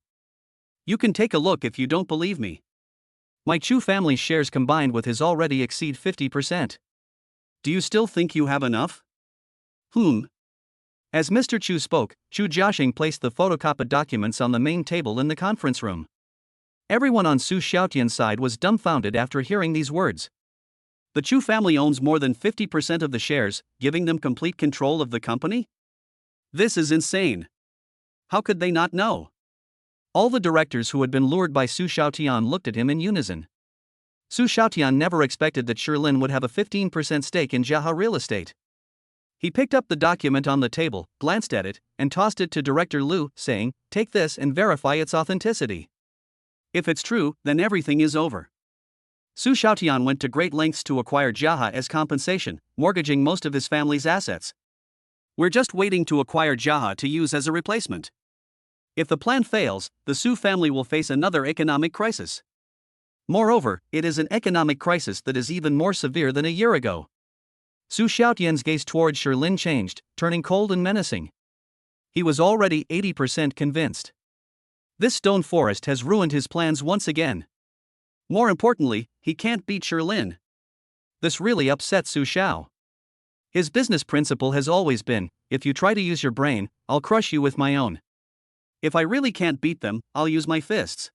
You can take a look if you don't believe me. My Chu family's shares combined with his already exceed 50%. Do you still think you have enough? As Mr. Chu spoke, Chu Jiaxing placed the photocopied documents on the main table in the conference room. Everyone on Su Xiaotian's side was dumbfounded after hearing these words. The Chu family owns more than 50% of the shares, giving them complete control of the company? This is insane. How could they not know? All the directors who had been lured by Su Xiaotian looked at him in unison. Su Xiaotian never expected that Lin would have a 15% stake in Jiaha Real Estate. He picked up the document on the table, glanced at it, and tossed it to Director Lu, saying, "Take this and verify its authenticity. If it's true, then everything is over." Su Xiaotian went to great lengths to acquire Jiaha as compensation, mortgaging most of his family's assets. We're just waiting to acquire Jiaha to use as a replacement. If the plan fails, the Su family will face another economic crisis. Moreover, it is an economic crisis that is even more severe than a year ago. Su Xiaotian's gaze towards Lin changed, turning cold and menacing. He was already 80% convinced. This stone forest has ruined his plans once again. More importantly, he can't beat Lin. This really upset Su Xiao. His business principle has always been, if you try to use your brain, I'll crush you with my own. If I really can't beat them, I'll use my fists.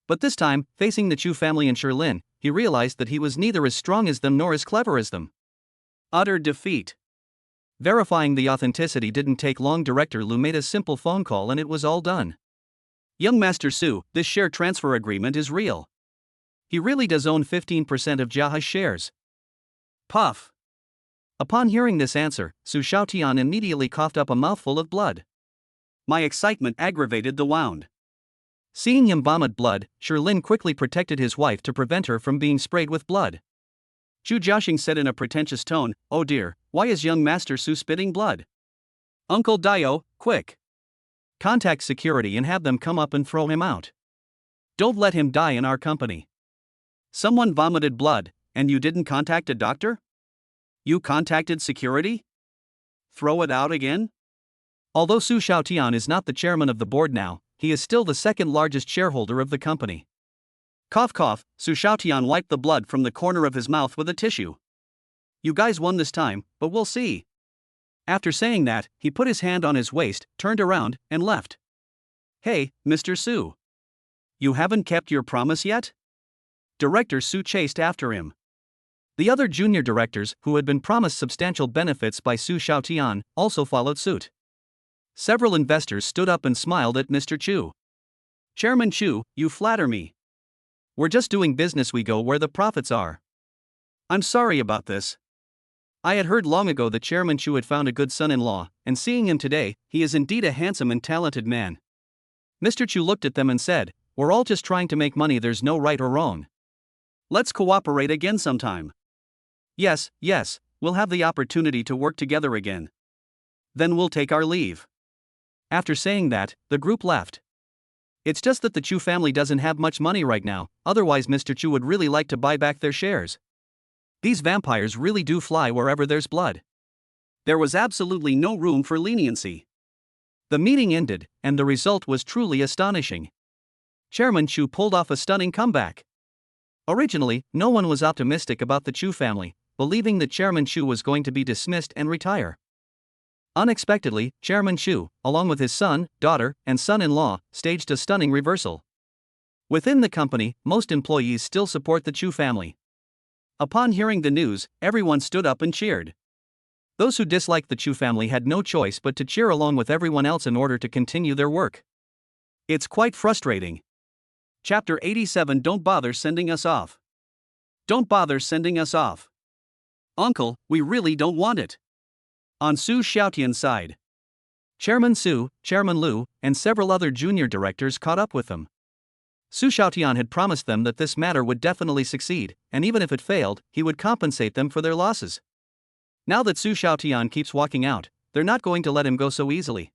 But this time, facing the Chu family and Lin, he realized that he was neither as strong as them nor as clever as them. Utter defeat. Verifying the authenticity didn't take long. Director Lu made a simple phone call and it was all done. Young Master Su, this share transfer agreement is real. He really does own 15% of Jiaha's shares. Puff. Upon hearing this answer, Su Xiaotian immediately coughed up a mouthful of blood. My excitement aggravated the wound. Seeing him vomit blood, Lin quickly protected his wife to prevent her from being sprayed with blood. Chu Jiaxing said in a pretentious tone, "Oh dear, why is young Master Su spitting blood? Uncle Dio, quick! Contact security and have them come up and throw him out. Don't let him die in our company." Someone vomited blood, and you didn't contact a doctor? You contacted security? Throw it out again? Although Su Xiaotian is not the chairman of the board now, he is still the second largest shareholder of the company. Cough cough, Su Xiaotian wiped the blood from the corner of his mouth with a tissue. You guys won this time, but we'll see. After saying that, he put his hand on his waist, turned around, and left. Hey, Mr. Su. You haven't kept your promise yet? Director Su chased after him. The other junior directors, who had been promised substantial benefits by Su Xiaotian, also followed suit. Several investors stood up and smiled at Mr. Chu. Chairman Chu, you flatter me. We're just doing business, we go where the profits are. I'm sorry about this. I had heard long ago that Chairman Chu had found a good son-in-law, and seeing him today, he is indeed a handsome and talented man. Mr. Chu looked at them and said, We're all just trying to make money, there's no right or wrong. Let's cooperate again sometime. Yes, we'll have the opportunity to work together again. Then we'll take our leave. After saying that, the group left. It's just that the Chu family doesn't have much money right now, otherwise Mr. Chu would really like to buy back their shares. These vampires really do fly wherever there's blood. There was absolutely no room for leniency. The meeting ended, and the result was truly astonishing. Chairman Chu pulled off a stunning comeback. Originally, no one was optimistic about the Chu family, believing that Chairman Chu was going to be dismissed and retire. Unexpectedly, Chairman Chu, along with his son, daughter, and son-in-law, staged a stunning reversal. Within the company, most employees still support the Chu family. Upon hearing the news, everyone stood up and cheered. Those who disliked the Chu family had no choice but to cheer along with everyone else in order to continue their work. It's quite frustrating. Chapter 87. Don't bother sending us off. Don't bother sending us off. Uncle, we really don't want it. On Su Xiaotian's side, Chairman Su, Chairman Lu, and several other junior directors caught up with them. Su Xiaotian had promised them that this matter would definitely succeed, and even if it failed, he would compensate them for their losses. Now that Su Xiaotian keeps walking out, they're not going to let him go so easily.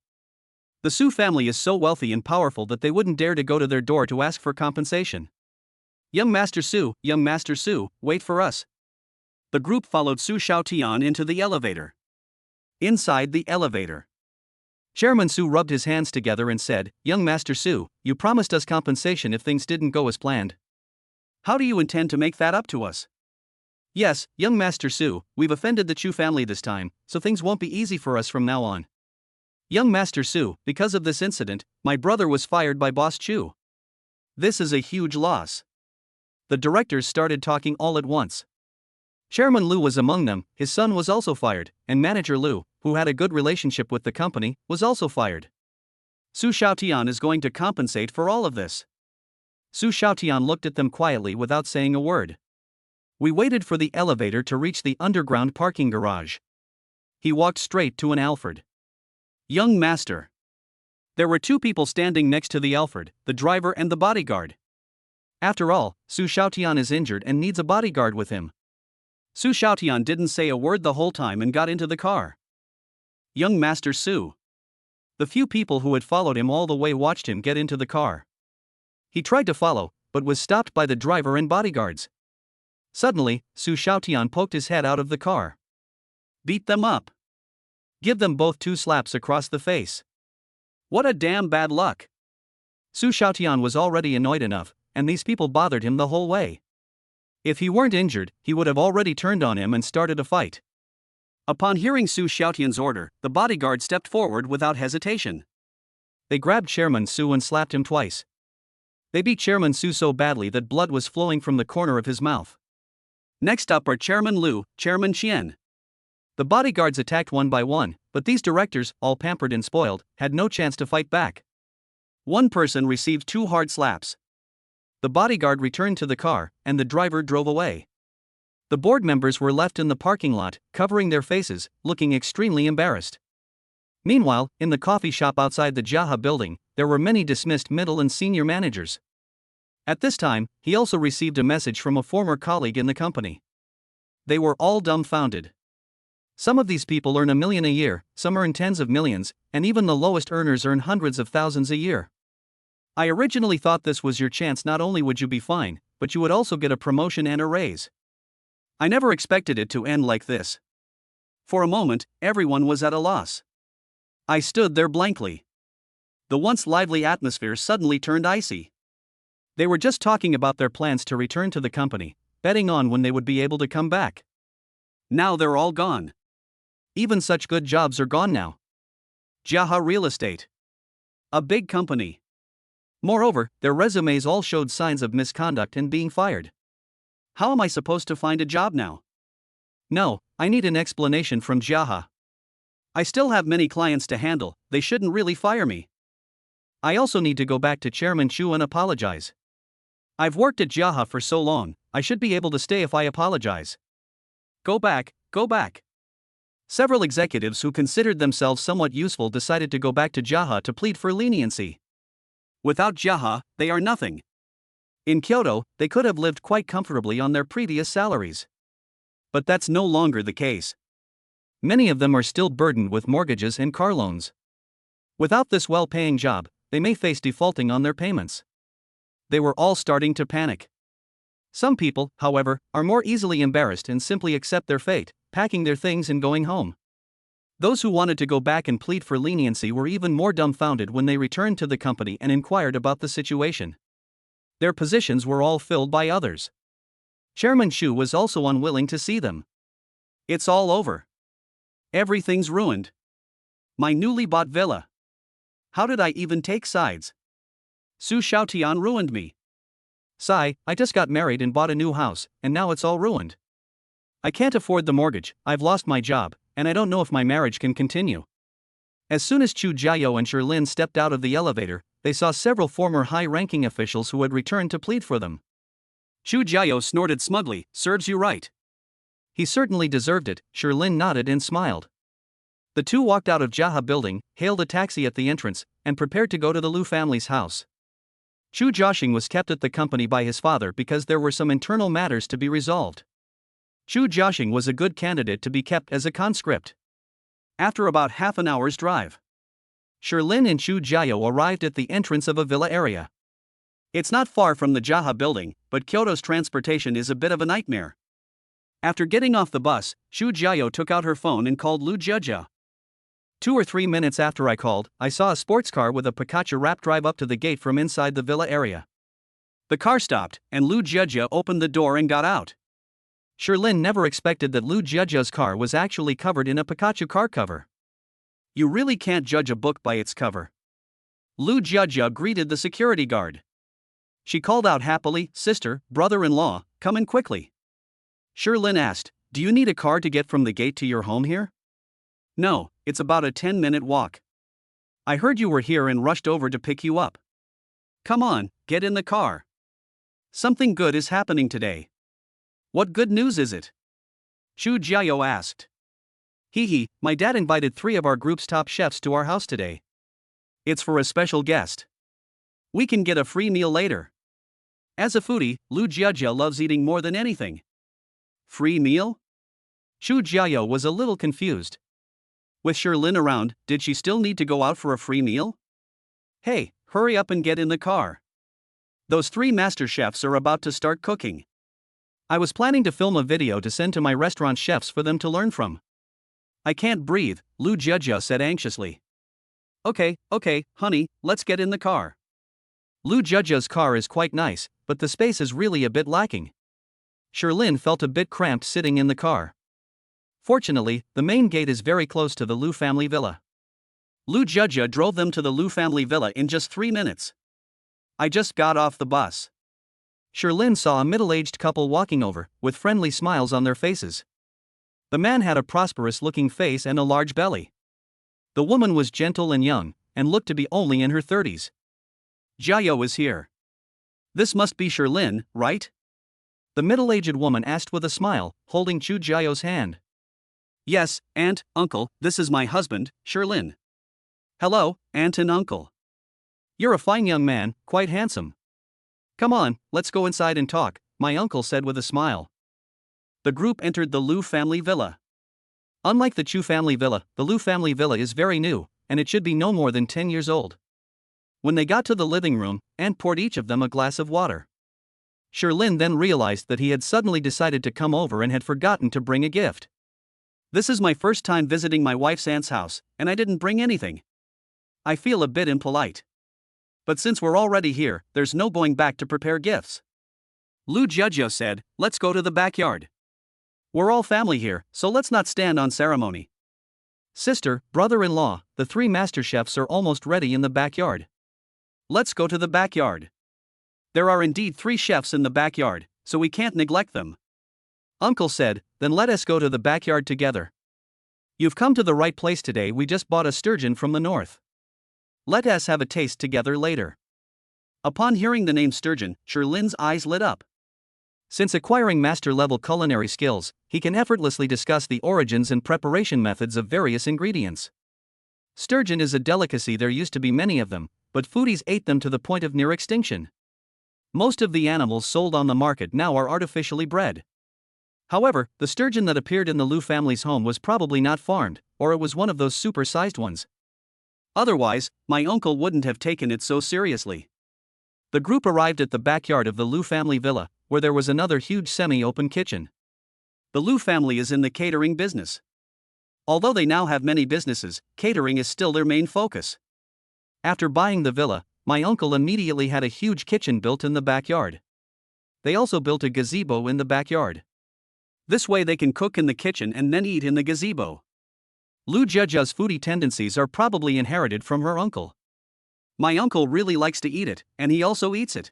The Su family is so wealthy and powerful that they wouldn't dare to go to their door to ask for compensation. Young Master Su, wait for us. The group followed Su Xiaotian into the elevator. Inside the elevator, Chairman Su rubbed his hands together and said, "Young Master Su, you promised us compensation if things didn't go as planned. How do you intend to make that up to us?" "Yes, young Master Su, we've offended the Chu family this time, so things won't be easy for us from now on. Young Master Su, because of this incident, my brother was fired by Boss Chu. This is a huge loss." The directors started talking all at once. Chairman Lu was among them, his son was also fired, and Manager Lu, who had a good relationship with the company, was also fired. Su Xiaotian is going to compensate for all of this. Su Xiaotian looked at them quietly without saying a word. We waited for the elevator to reach the underground parking garage. He walked straight to an Alfred. "Young master." There were two people standing next to the Alfred, the driver and the bodyguard. After all, Su Xiaotian is injured and needs a bodyguard with him. Su Xiaotian didn't say a word the whole time and got into the car. "Young Master Su." The few people who had followed him all the way watched him get into the car. He tried to follow, but was stopped by the driver and bodyguards. Suddenly, Su Xiaotian poked his head out of the car. "Beat them up. Give them both 2 slaps across the face." What a damn bad luck. Su Xiaotian was already annoyed enough, and these people bothered him the whole way. If he weren't injured, he would have already turned on him and started a fight. Upon hearing Su Xiaotian's order, the bodyguard stepped forward without hesitation. They grabbed Chairman Su and slapped him twice. They beat Chairman Su so badly that blood was flowing from the corner of his mouth. Next up are Chairman Lu, Chairman Qian. The bodyguards attacked one by one, but these directors, all pampered and spoiled, had no chance to fight back. One person received 2 hard slaps. The bodyguard returned to the car, and the driver drove away. The board members were left in the parking lot, covering their faces, looking extremely embarrassed. Meanwhile, in the coffee shop outside the Jaha building, there were many dismissed middle and senior managers. At this time, he also received a message from a former colleague in the company. They were all dumbfounded. Some of these people earn $1 million a year, some earn tens of millions, and even the lowest earners earn hundreds of thousands a year. I originally thought this was your chance. Not only would you be fine, but you would also get a promotion and a raise. I never expected it to end like this. For a moment, everyone was at a loss. I stood there blankly. The once lively atmosphere suddenly turned icy. They were just talking about their plans to return to the company, betting on when they would be able to come back. Now they're all gone. Even such good jobs are gone now. Jaha Real Estate. A big company. Moreover, their resumes all showed signs of misconduct and being fired. How am I supposed to find a job now? No, I need an explanation from Jaha. I still have many clients to handle, they shouldn't really fire me. I also need to go back to Chairman Chu and apologize. I've worked at Jaha for so long, I should be able to stay if I apologize. Go back, go back. Several executives who considered themselves somewhat useful decided to go back to Jaha to plead for leniency. Without Jaha, they are nothing. In Kyoto, they could have lived quite comfortably on their previous salaries. But that's no longer the case. Many of them are still burdened with mortgages and car loans. Without this well-paying job, they may face defaulting on their payments. They were all starting to panic. Some people, however, are more easily embarrassed and simply accept their fate, packing their things and going home. Those who wanted to go back and plead for leniency were even more dumbfounded when they returned to the company and inquired about the situation. Their positions were all filled by others. Chairman Chu was also unwilling to see them. It's all over. Everything's ruined. My newly bought villa. How did I even take sides? Su Xiaotian ruined me. Sigh, I just got married and bought a new house, and now it's all ruined. I can't afford the mortgage, I've lost my job, and I don't know if my marriage can continue. As soon as Chu Jiao and Sherlin stepped out of the elevator, they saw several former high-ranking officials who had returned to plead for them. Chu Jiao snorted smugly, serves you right. He certainly deserved it, Sherlin nodded and smiled. The two walked out of Jaha building, hailed a taxi at the entrance, and prepared to go to the Lu family's house. Chu Jiaxing was kept at the company by his father because there were some internal matters to be resolved. Chu Jiaxing was a good candidate to be kept as a conscript. After about half an hour's drive, Sherlin and Chu Jiao arrived at the entrance of a villa area. It's not far from the Jaha building, but Kyoto's transportation is a bit of a nightmare. After getting off the bus, Chu Jiao took out her phone and called Lu Jiajia. 2 or 3 minutes after I called, I saw a sports car with a Pikachu wrap drive up to the gate from inside the villa area. The car stopped, and Lu Jiajia opened the door and got out. Sherlin never expected that Lu Jiajia's car was actually covered in a Pikachu car cover. You really can't judge a book by its cover. Lu Jiajia greeted the security guard. She called out happily, "Sister, brother-in-law, come in quickly." Sherlin asked, "Do you need a car to get from the gate to your home here?" "No, it's about a 10-minute walk. I heard you were here and rushed over to pick you up. Come on, get in the car. Something good is happening today." "What good news is it?" Chu Jiao asked. "Hee, my dad invited 3 of our group's top chefs to our house today. It's for a special guest. We can get a free meal later." As a foodie, Lu Jiajia loves eating more than anything. Free meal? Chu Jiao was a little confused. With Sherlin around, did she still need to go out for a free meal? Hey, hurry up and get in the car. Those 3 master chefs are about to start cooking. I was planning to film a video to send to my restaurant chefs for them to learn from. I can't breathe, Lu Jiajia said anxiously. Okay, honey, let's get in the car. Lu Jiajia's car is quite nice, but the space is really a bit lacking. Sherlin felt a bit cramped sitting in the car. Fortunately, the main gate is very close to the Lu family villa. Lu Jiajia drove them to the Lu family villa in just 3 minutes. I just got off the bus. Sherlin saw a middle-aged couple walking over, with friendly smiles on their faces. The man had a prosperous-looking face and a large belly. The woman was gentle and young, and looked to be only in her 30s. Jiao is here. This must be Sherlin, right? The middle-aged woman asked with a smile, holding Chu Jiao's hand. Yes, aunt, uncle, this is my husband, Sherlin. Hello, aunt and uncle. You're a fine young man, quite handsome. Come on, let's go inside and talk, my uncle said with a smile. The group entered the Lu family villa. Unlike the Chu family villa, the Lu family villa is very new, and it should be no more than 10 years old. When they got to the living room, Aunt poured each of them a glass of water. Sherlin then realized that he had suddenly decided to come over and had forgotten to bring a gift. This is my first time visiting my wife's aunt's house, and I didn't bring anything. I feel a bit impolite. But since we're already here, there's no going back to prepare gifts. Lu Jiajia said, let's go to the backyard. We're all family here, so let's not stand on ceremony. Sister, brother-in-law, the 3 master chefs are almost ready in the backyard. Let's go to the backyard. There are indeed 3 chefs in the backyard, so we can't neglect them. Uncle said, then let us go to the backyard together. You've come to the right place today, we just bought a sturgeon from the north. Let us have a taste together later. Upon hearing the name sturgeon, Sherlin's eyes lit up. Since acquiring master-level culinary skills, he can effortlessly discuss the origins and preparation methods of various ingredients. Sturgeon is a delicacy, there used to be many of them, but foodies ate them to the point of near extinction. Most of the animals sold on the market now are artificially bred. However, the sturgeon that appeared in the Lu family's home was probably not farmed, or it was one of those super-sized ones. Otherwise, my uncle wouldn't have taken it so seriously. The group arrived at the backyard of the Liu family villa, where there was another huge semi-open kitchen. The Liu family is in the catering business. Although they now have many businesses, catering is still their main focus. After buying the villa, my uncle immediately had a huge kitchen built in the backyard. They also built a gazebo in the backyard. This way they can cook in the kitchen and then eat in the gazebo. Liu Zhejia's foodie tendencies are probably inherited from her uncle. My uncle really likes to eat it, and he also eats it.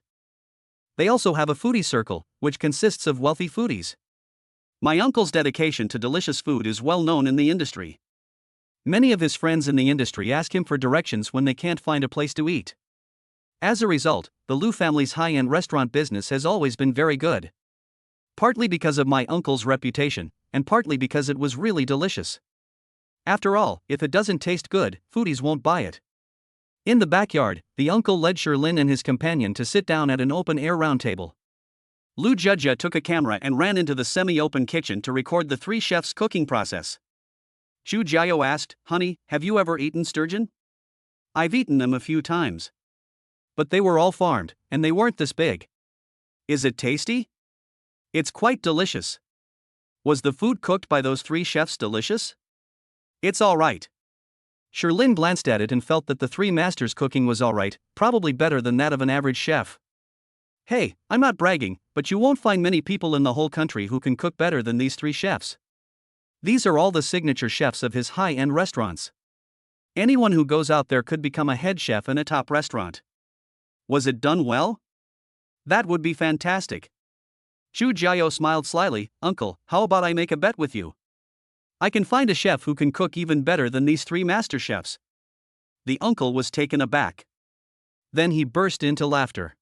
They also have a foodie circle, which consists of wealthy foodies. My uncle's dedication to delicious food is well known in the industry. Many of his friends in the industry ask him for directions when they can't find a place to eat. As a result, the Liu family's high-end restaurant business has always been very good. Partly because of my uncle's reputation, and partly because it was really delicious. After all, if it doesn't taste good, foodies won't buy it. In the backyard, the uncle led Sherlin and his companion to sit down at an open-air round table. Liu Zhejia took a camera and ran into the semi-open kitchen to record the three chefs' cooking process. Xu Jiao asked, "Honey, have you ever eaten sturgeon?" "I've eaten them a few times. But they were all farmed, and they weren't this big." "Is it tasty?" "It's quite delicious." "Was the food cooked by those three chefs delicious?" "It's all right." Sherlin glanced at it and felt that the three masters' cooking was all right, probably better than that of an average chef. "Hey, I'm not bragging, but you won't find many people in the whole country who can cook better than these three chefs. These are all the signature chefs of his high-end restaurants. Anyone who goes out there could become a head chef in a top restaurant." "Was it done well?" "That would be fantastic." Xu Jiao smiled slyly. "Uncle, how about I make a bet with you? I can find a chef who can cook even better than these three master chefs." The uncle was taken aback. Then he burst into laughter.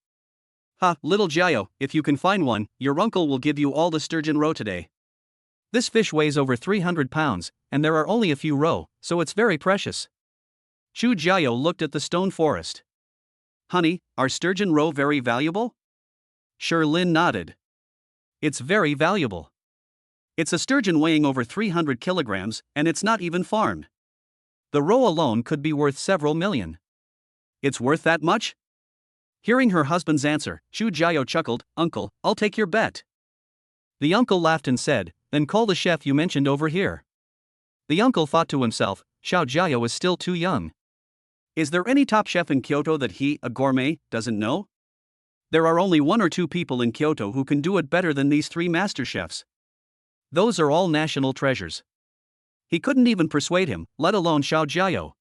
"Ha, little Jiao, if you can find one, your uncle will give you all the sturgeon roe today. This fish weighs over 300 pounds, and there are only a few roe, so it's very precious." Xu Jiao looked at the stone forest. "Honey, are sturgeon roe very valuable?" Sherlin nodded. "It's very valuable. It's a sturgeon weighing over 300 kilograms, and it's not even farmed. The roe alone could be worth several million." "It's worth that much?" Hearing her husband's answer, Xu Jiao chuckled. "Uncle, I'll take your bet." The uncle laughed and said, "Then call the chef you mentioned over here." The uncle thought to himself, Xiao Jiao is still too young. Is there any top chef in Kyoto that he, a gourmet, doesn't know? There are only one or two people in Kyoto who can do it better than these three master chefs. Those are all national treasures. He couldn't even persuade him, let alone Xiao Jiao.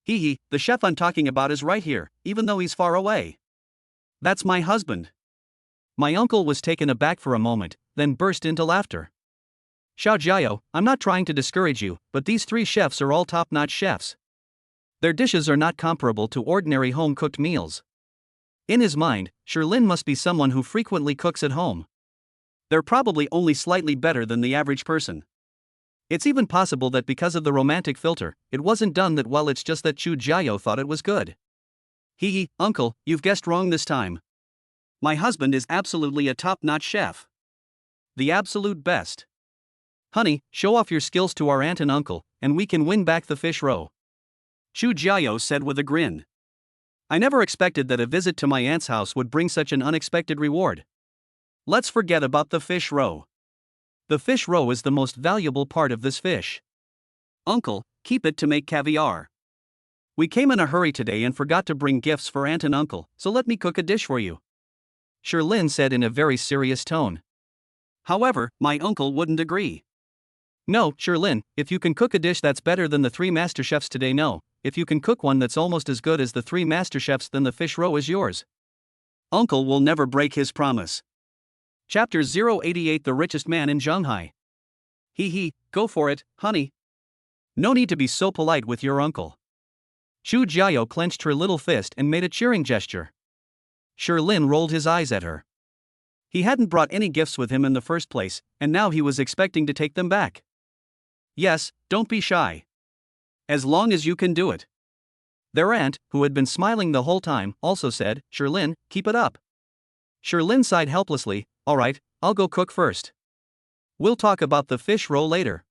The chef I'm talking about is right here, even though he's far away. That's my husband." My uncle was taken aback for a moment, then burst into laughter. "Xiao Jiao, I'm not trying to discourage you, but these three chefs are all top-notch chefs. Their dishes are not comparable to ordinary home-cooked meals." In his mind, Sherlin must be someone who frequently cooks at home. They're probably only slightly better than the average person. It's even possible that because of the romantic filter, it wasn't done that well. It's just that Xu Jiao thought it was good. Uncle, you've guessed wrong this time. My husband is absolutely a top-notch chef. The absolute best. Honey, show off your skills to our aunt and uncle, and we can win back the fish roe," Xu Jiao said with a grin. "I never expected that a visit to my aunt's house would bring such an unexpected reward. Let's forget about the fish roe. The fish roe is the most valuable part of this fish. Uncle, keep it to make caviar. We came in a hurry today and forgot to bring gifts for aunt and uncle, so let me cook a dish for you," Sherlin said in a very serious tone. However, my uncle wouldn't agree. "No, Sherlin, if you can cook a dish that's better than the three master chefs today, no. If you can cook one that's almost as good as the three master chefs, then the fish roe is yours." Uncle will never break his promise. Chapter 088 The Richest Man in Shanghai. Go for it, honey. No need to be so polite with your uncle." Xu Jiao clenched her little fist and made a cheering gesture. Sherlin rolled his eyes at her. He hadn't brought any gifts with him in the first place, and now he was expecting to take them back. "Yes, don't be shy. As long as you can do it." Their aunt, who had been smiling the whole time, also said, "Sherlin, keep it up." Sherlin sighed helplessly. "All right, I'll go cook first. We'll talk about the fish roe later."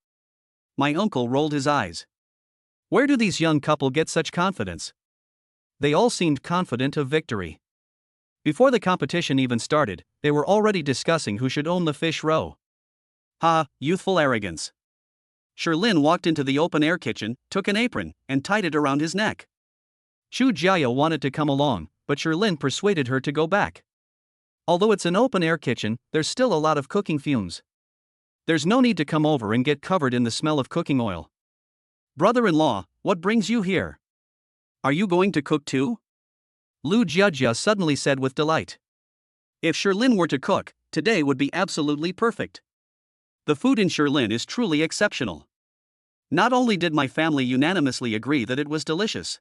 My uncle rolled his eyes. Where do these young couple get such confidence? They all seemed confident of victory. Before the competition even started, they were already discussing who should own the fish roe. Ha, youthful arrogance. Sherlin walked into the open-air kitchen, took an apron, and tied it around his neck. Xu Jiao wanted to come along, but Sherlin persuaded her to go back. Although it's an open-air kitchen, there's still a lot of cooking fumes. There's no need to come over and get covered in the smell of cooking oil. Brother-in-law, what brings you here? Are you going to cook too? Lu Jiajia suddenly said with delight. If Sherlin were to cook, today would be absolutely perfect. The food in Sherlin is truly exceptional. Not only did my family unanimously agree that it was delicious.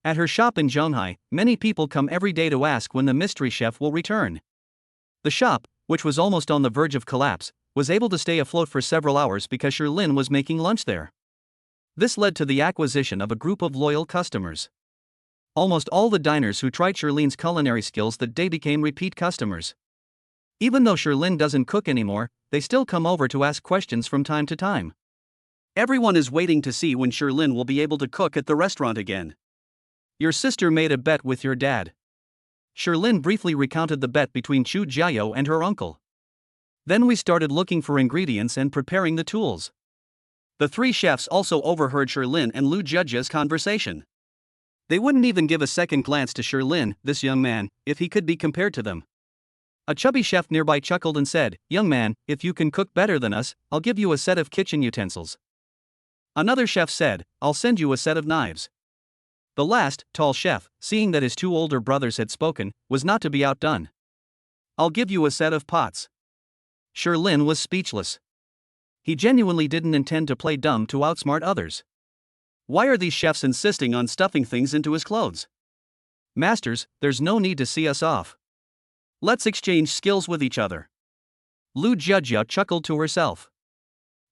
At her shop in Zhonghai, many people come every day to ask when the mystery chef will return. The shop, which was almost on the verge of collapse, was able to stay afloat for several hours because Sherlin was making lunch there. This led to the acquisition of a group of loyal customers. Almost all the diners who tried Sherlin's culinary skills that day became repeat customers. Even though Sherlin doesn't cook anymore, they still come over to ask questions from time to time. Everyone is waiting to see when Sherlin will be able to cook at the restaurant again. Your sister made a bet with your dad. Sherlin briefly recounted the bet between Xu Jiao and her uncle. Then we started looking for ingredients and preparing the tools. The three chefs also overheard Sherlin and Lu Jiajia's conversation. They wouldn't even give a second glance to Sherlin, this young man, if he could be compared to them. A chubby chef nearby chuckled and said, "Young man, if you can cook better than us, I'll give you a set of kitchen utensils." Another chef said, "I'll send you a set of knives." The last, tall chef, seeing that his two older brothers had spoken, was not to be outdone. "I'll give you a set of pots." Sherlin was speechless. He genuinely didn't intend to play dumb to outsmart others. Why are these chefs insisting on stuffing things into his clothes? Masters, there's no need to see us off. Let's exchange skills with each other. Lu Jiajia chuckled to herself.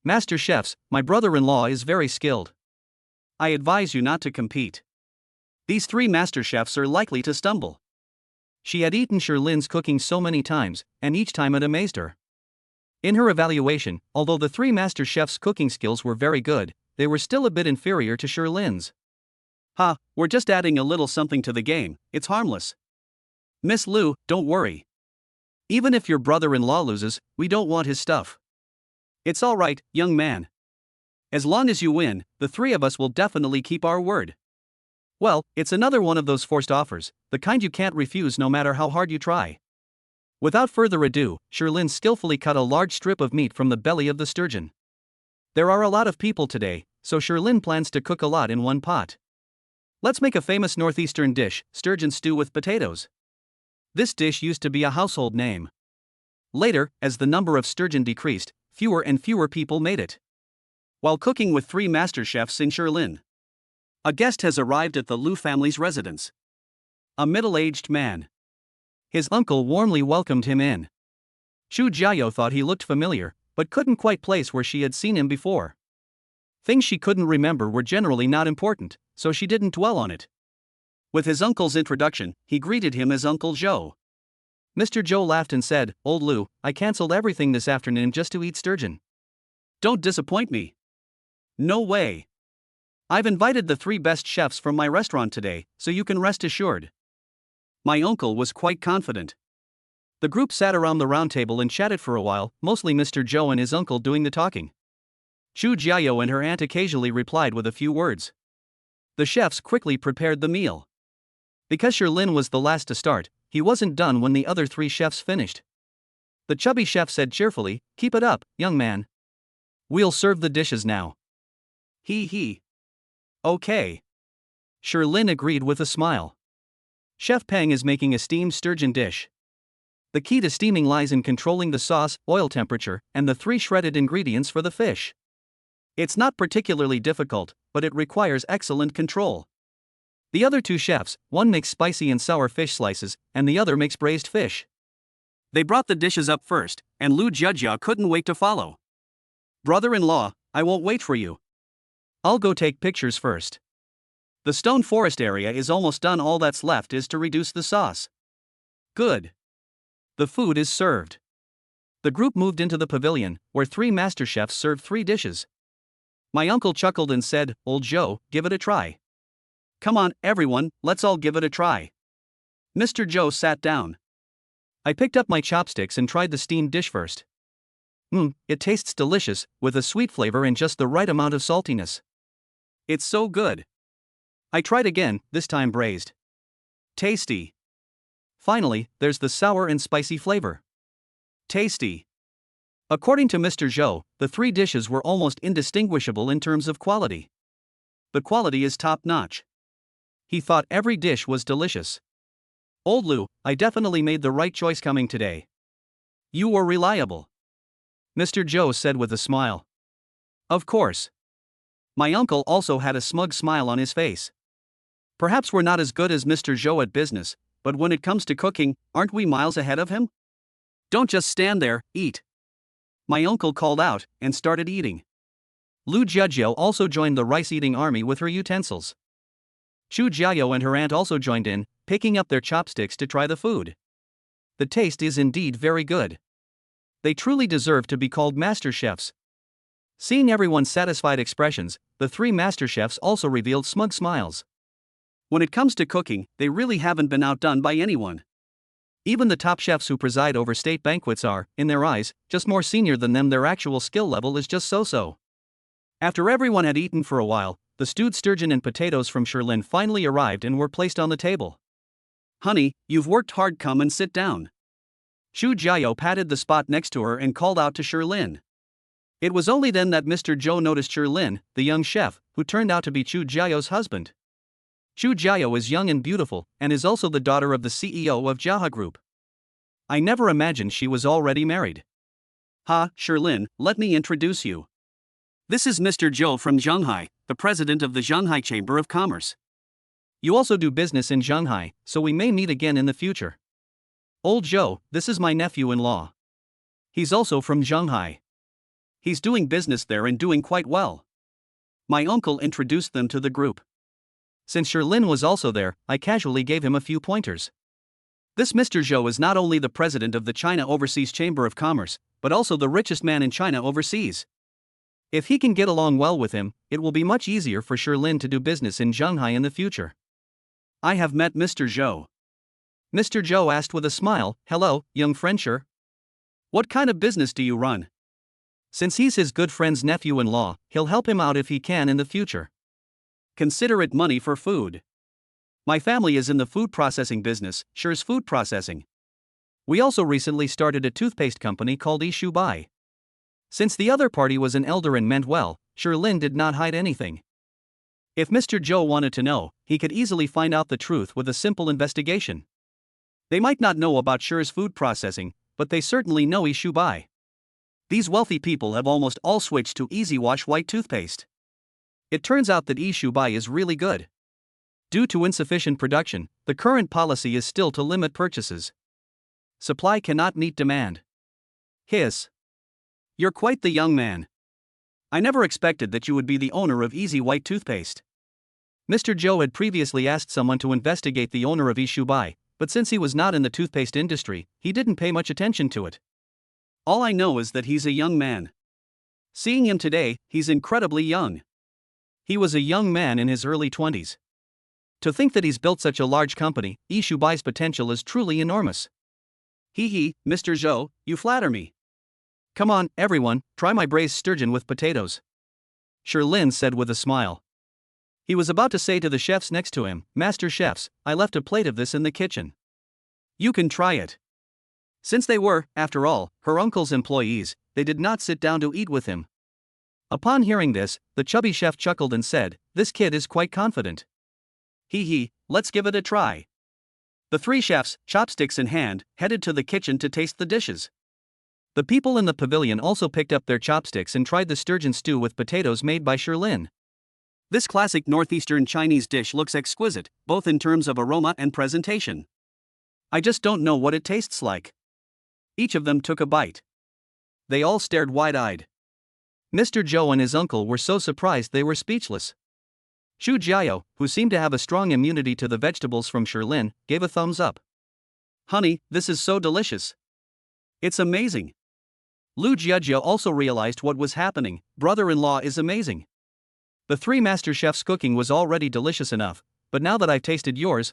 Master chefs, my brother-in-law is very skilled. I advise you not to compete. These three master chefs are likely to stumble. She had eaten Sherlin's cooking so many times, and each time it amazed her. In her evaluation, although the three master chefs' cooking skills were very good, they were still a bit inferior to Sherlin's. Ha, we're just adding a little something to the game, it's harmless. Miss Lu, don't worry. Even if your brother-in-law loses, we don't want his stuff. It's all right, young man. As long as you win, the three of us will definitely keep our word. Well, it's another one of those forced offers, the kind you can't refuse no matter how hard you try. Without further ado, Sherlin skillfully cut a large strip of meat from the belly of the sturgeon. There are a lot of people today, so Sherlin plans to cook a lot in one pot. Let's make a famous northeastern dish, sturgeon stew with potatoes. This dish used to be a household name. Later, as the number of sturgeon decreased, fewer and fewer people made it. While cooking with three master chefs in Sherlin, a guest has arrived at the Lu family's residence. A middle-aged man. His uncle warmly welcomed him in. Xu Jiao thought he looked familiar, but couldn't quite place where she had seen him before. Things she couldn't remember were generally not important, so she didn't dwell on it. With his uncle's introduction, he greeted him as Uncle Zhou. Mr. Zhou laughed and said, "Old Lu, I cancelled everything this afternoon just to eat sturgeon." "Don't disappoint me." "No way. I've invited the three best chefs from my restaurant today, so you can rest assured." My uncle was quite confident. The group sat around the round table and chatted for a while, mostly Mr. Zhou and his uncle doing the talking. Xu Jiao and her aunt occasionally replied with a few words. The chefs quickly prepared the meal. Because Sherlin was the last to start, he wasn't done when the other three chefs finished. The chubby chef said cheerfully, "Keep it up, young man. We'll serve the dishes now." He. Okay. Sherlin agreed with a smile. Chef Peng is making a steamed sturgeon dish. The key to steaming lies in controlling the sauce, oil temperature, and the three shredded ingredients for the fish. It's not particularly difficult, but it requires excellent control. The other two chefs, one makes spicy and sour fish slices, and the other makes braised fish. They brought the dishes up first, and Lu Jiajia couldn't wait to follow. "Brother-in-law, I won't wait for you. I'll go take pictures first. The stone forest area is almost done, all that's left is to reduce the sauce." Good. The food is served. The group moved into the pavilion, where three master chefs served three dishes. My uncle chuckled and said, "Old Joe, give it a try." "Come on, everyone, let's all give it a try." Mr. Joe sat down. I picked up my chopsticks and tried the steamed dish first. It tastes delicious, with a sweet flavor and just the right amount of saltiness. It's so good. I tried again, this time braised. Tasty. Finally, there's the sour and spicy flavor. Tasty. According to Mr. Zhou, the three dishes were almost indistinguishable in terms of quality. The quality is top-notch. He thought every dish was delicious. "Old Lou, I definitely made the right choice coming today. You were reliable," Mr. Zhou said with a smile. Of course. My uncle also had a smug smile on his face. Perhaps we're not as good as Mr. Zhou at business, but when it comes to cooking, aren't we miles ahead of him? Don't just stand there, eat. My uncle called out, and started eating. Lu Jiajiao also joined the rice-eating army with her utensils. Chu Jiao and her aunt also joined in, picking up their chopsticks to try the food. The taste is indeed very good. They truly deserve to be called master chefs. Seeing everyone's satisfied expressions, the three master chefs also revealed smug smiles. When it comes to cooking, they really haven't been outdone by anyone. Even the top chefs who preside over state banquets are, in their eyes, just more senior than them. Their actual skill level is just so-so. After everyone had eaten for a while, the stewed sturgeon and potatoes from Sherlin finally arrived and were placed on the table. "Honey, you've worked hard, come and sit down." Chu Jiao patted the spot next to her and called out to Sherlin. It was only then that Mr. Zhou noticed Sherlin, the young chef, who turned out to be Chu Jiao's husband. Chu Jiao is young and beautiful, and is also the daughter of the CEO of Jiahe Group. I never imagined she was already married. "Ha, Sherlin, let me introduce you. This is Mr. Zhou from Shanghai, the president of the Shanghai Chamber of Commerce. You also do business in Shanghai, so we may meet again in the future. Old Zhou, this is my nephew-in-law. He's also from Shanghai. He's doing business there and doing quite well." My uncle introduced them to the group. Since Sherlin was also there, I casually gave him a few pointers. This Mr. Zhou is not only the president of the China Overseas Chamber of Commerce, but also the richest man in China overseas. If he can get along well with him, it will be much easier for Sherlin to do business in Shanghai in the future. I have met Mr. Zhou. Mr. Zhou asked with a smile, "Hello, young friend Sher. What kind of business do you run?" Since he's his good friend's nephew-in-law, he'll help him out if he can in the future. Consider it money for food. My family is in the food processing business, Sher's Food Processing. We also recently started a toothpaste company called Ishubai. Since the other party was an elder and meant well, Sherlin did not hide anything. If Mr. Zhou wanted to know, he could easily find out the truth with a simple investigation. They might not know about Sher's Food Processing, but they certainly know Ishubai. These wealthy people have almost all switched to Easy Wash white toothpaste. It turns out that Ishubai is really good. Due to insufficient production, the current policy is still to limit purchases. Supply cannot meet demand. Hiss. You're quite the young man. I never expected that you would be the owner of Easy White toothpaste. Mr. Zhou had previously asked someone to investigate the owner of Ishubai, but since he was not in the toothpaste industry, he didn't pay much attention to it. All I know is that he's a young man. Seeing him today, he's incredibly young. He was a young man in his early 20s. To think that he's built such a large company, Ishubai's potential is truly enormous. Hee, Mr. Zhou, you flatter me. Come on, everyone, try my braised sturgeon with potatoes. Sherlin said with a smile. He was about to say to the chefs next to him, "Master chefs, I left a plate of this in the kitchen. You can try it." Since they were, after all, her uncle's employees, they did not sit down to eat with him. Upon hearing this, the chubby chef chuckled and said, "This kid is quite confident. Hee, let's give it a try." The three chefs, chopsticks in hand, headed to the kitchen to taste the dishes. The people in the pavilion also picked up their chopsticks and tried the sturgeon stew with potatoes made by Sherlin. This classic northeastern Chinese dish looks exquisite, both in terms of aroma and presentation. I just don't know what it tastes like. Each of them took a bite. They all stared wide-eyed. Mr. Zhou and his uncle were so surprised they were speechless. Chu Jiao, who seemed to have a strong immunity to the vegetables from Sherlin, gave a thumbs up. "Honey, this is so delicious. It's amazing." Lu Jiajiao also realized what was happening. Brother-in-law is amazing. The three master chefs' cooking was already delicious enough, but now that I've tasted yours,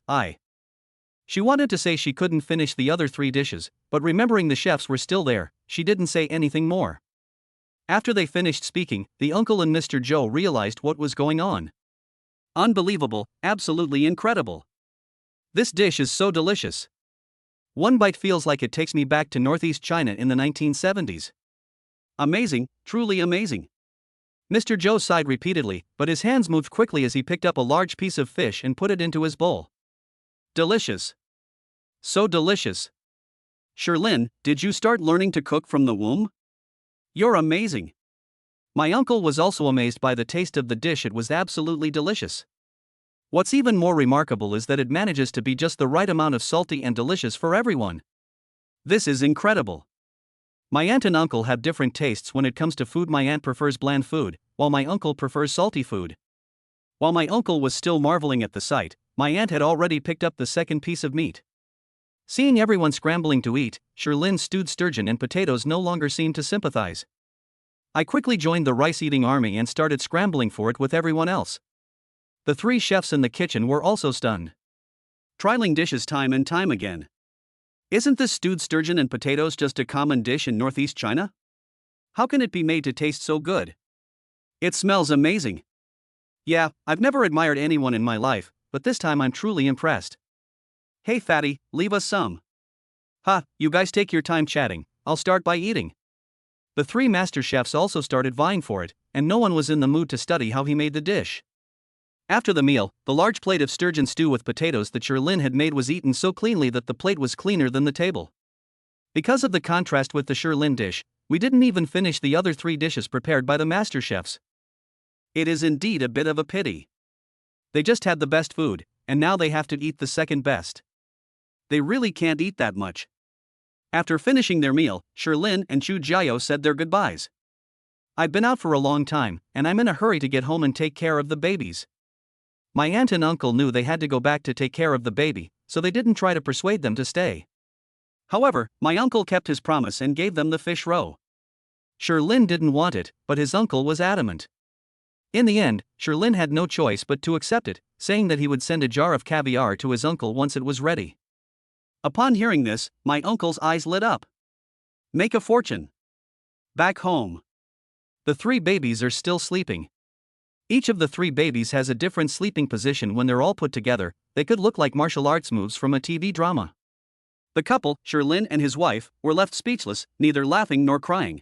She wanted to say she couldn't finish the other three dishes, but remembering the chefs were still there, she didn't say anything more. After they finished speaking, the uncle and Mr. Joe realized what was going on. Unbelievable, absolutely incredible. This dish is so delicious. One bite feels like it takes me back to Northeast China in the 1970s. Amazing, truly amazing. Mr. Joe sighed repeatedly, but his hands moved quickly as he picked up a large piece of fish and put it into his bowl. Delicious. So delicious. Sherlyn, did you start learning to cook from the womb? You're amazing. My uncle was also amazed by the taste of the dish. It was absolutely delicious. What's even more remarkable is that it manages to be just the right amount of salty and delicious for everyone. This is incredible. My aunt and uncle have different tastes when it comes to food. My aunt prefers bland food, while my uncle prefers salty food. While my uncle was still marveling at the sight, my aunt had already picked up the second piece of meat. Seeing everyone scrambling to eat, Sherlyn's stewed sturgeon and potatoes no longer seemed to sympathize. I quickly joined the rice-eating army and started scrambling for it with everyone else. The three chefs in the kitchen were also stunned. Trialing dishes time and time again. Isn't this stewed sturgeon and potatoes just a common dish in Northeast China? How can it be made to taste so good? It smells amazing. Yeah, I've never admired anyone in my life, but this time I'm truly impressed. Hey fatty, leave us some. You guys take your time chatting, I'll start by eating. The three master chefs also started vying for it, and no one was in the mood to study how he made the dish. After the meal, the large plate of sturgeon stew with potatoes that Sherlyn had made was eaten so cleanly that the plate was cleaner than the table. Because of the contrast with the Sherlyn dish, we didn't even finish the other three dishes prepared by the master chefs. It is indeed a bit of a pity. They just had the best food, and now they have to eat the second best. They really can't eat that much. After finishing their meal, Sherlyn and Chu Jiao said their goodbyes. I've been out for a long time, and I'm in a hurry to get home and take care of the babies. My aunt and uncle knew they had to go back to take care of the baby, so they didn't try to persuade them to stay. However, my uncle kept his promise and gave them the fish roe. Sherlyn didn't want it, but his uncle was adamant. In the end, Sherlyn had no choice but to accept it, saying that he would send a jar of caviar to his uncle once it was ready. Upon hearing this, my uncle's eyes lit up. Make a fortune. Back home. The three babies are still sleeping. Each of the three babies has a different sleeping position. When they're all put together, they could look like martial arts moves from a TV drama. The couple, Sherlyn and his wife, were left speechless, neither laughing nor crying.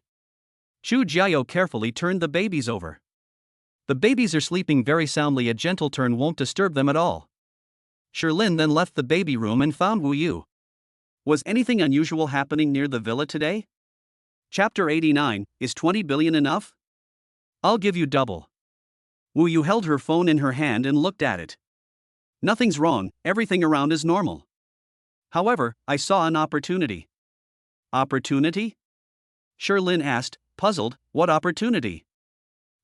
Chu Jiao carefully turned the babies over. The babies are sleeping very soundly. A gentle turn won't disturb them at all. Sherlyn then left the baby room and found Wu Yu. Was anything unusual happening near the villa today? Chapter 89, is 20 billion enough? I'll give you double. Wu Yu held her phone in her hand and looked at it. Nothing's wrong, everything around is normal. However, I saw an opportunity. Opportunity? Sherlyn asked, puzzled, what opportunity?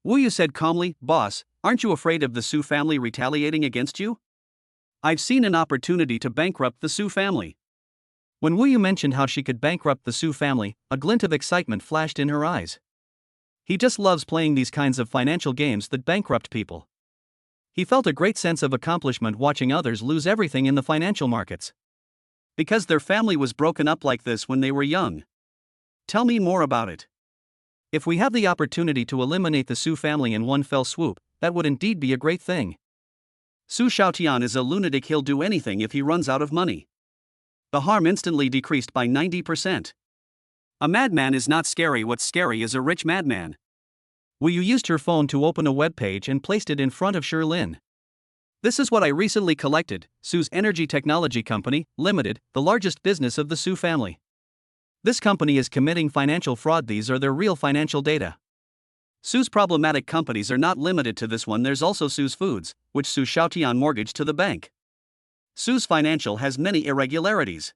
Wu Yu said calmly, boss, aren't you afraid of the Su family retaliating against you? I've seen an opportunity to bankrupt the Su family. When Wu Yu mentioned how she could bankrupt the Su family, a glint of excitement flashed in her eyes. He just loves playing these kinds of financial games that bankrupt people. He felt a great sense of accomplishment watching others lose everything in the financial markets. Because their family was broken up like this when they were young. Tell me more about it. If we have the opportunity to eliminate the Su family in one fell swoop, that would indeed be a great thing. Su Xiaotian is a lunatic. He'll do anything if he runs out of money. The harm instantly decreased by 90%. A madman is not scary. What's scary is a rich madman. Wu Yu used her phone to open a web page and placed it in front of Sherlyn. This is what I recently collected, Su's Energy Technology Company, Limited, the largest business of the Su family. This company is committing financial fraud. These are their real financial data. Su's problematic companies are not limited to this one. There's also Su's Foods, which Su Xiaotian mortgaged to the bank. Su's financial has many irregularities.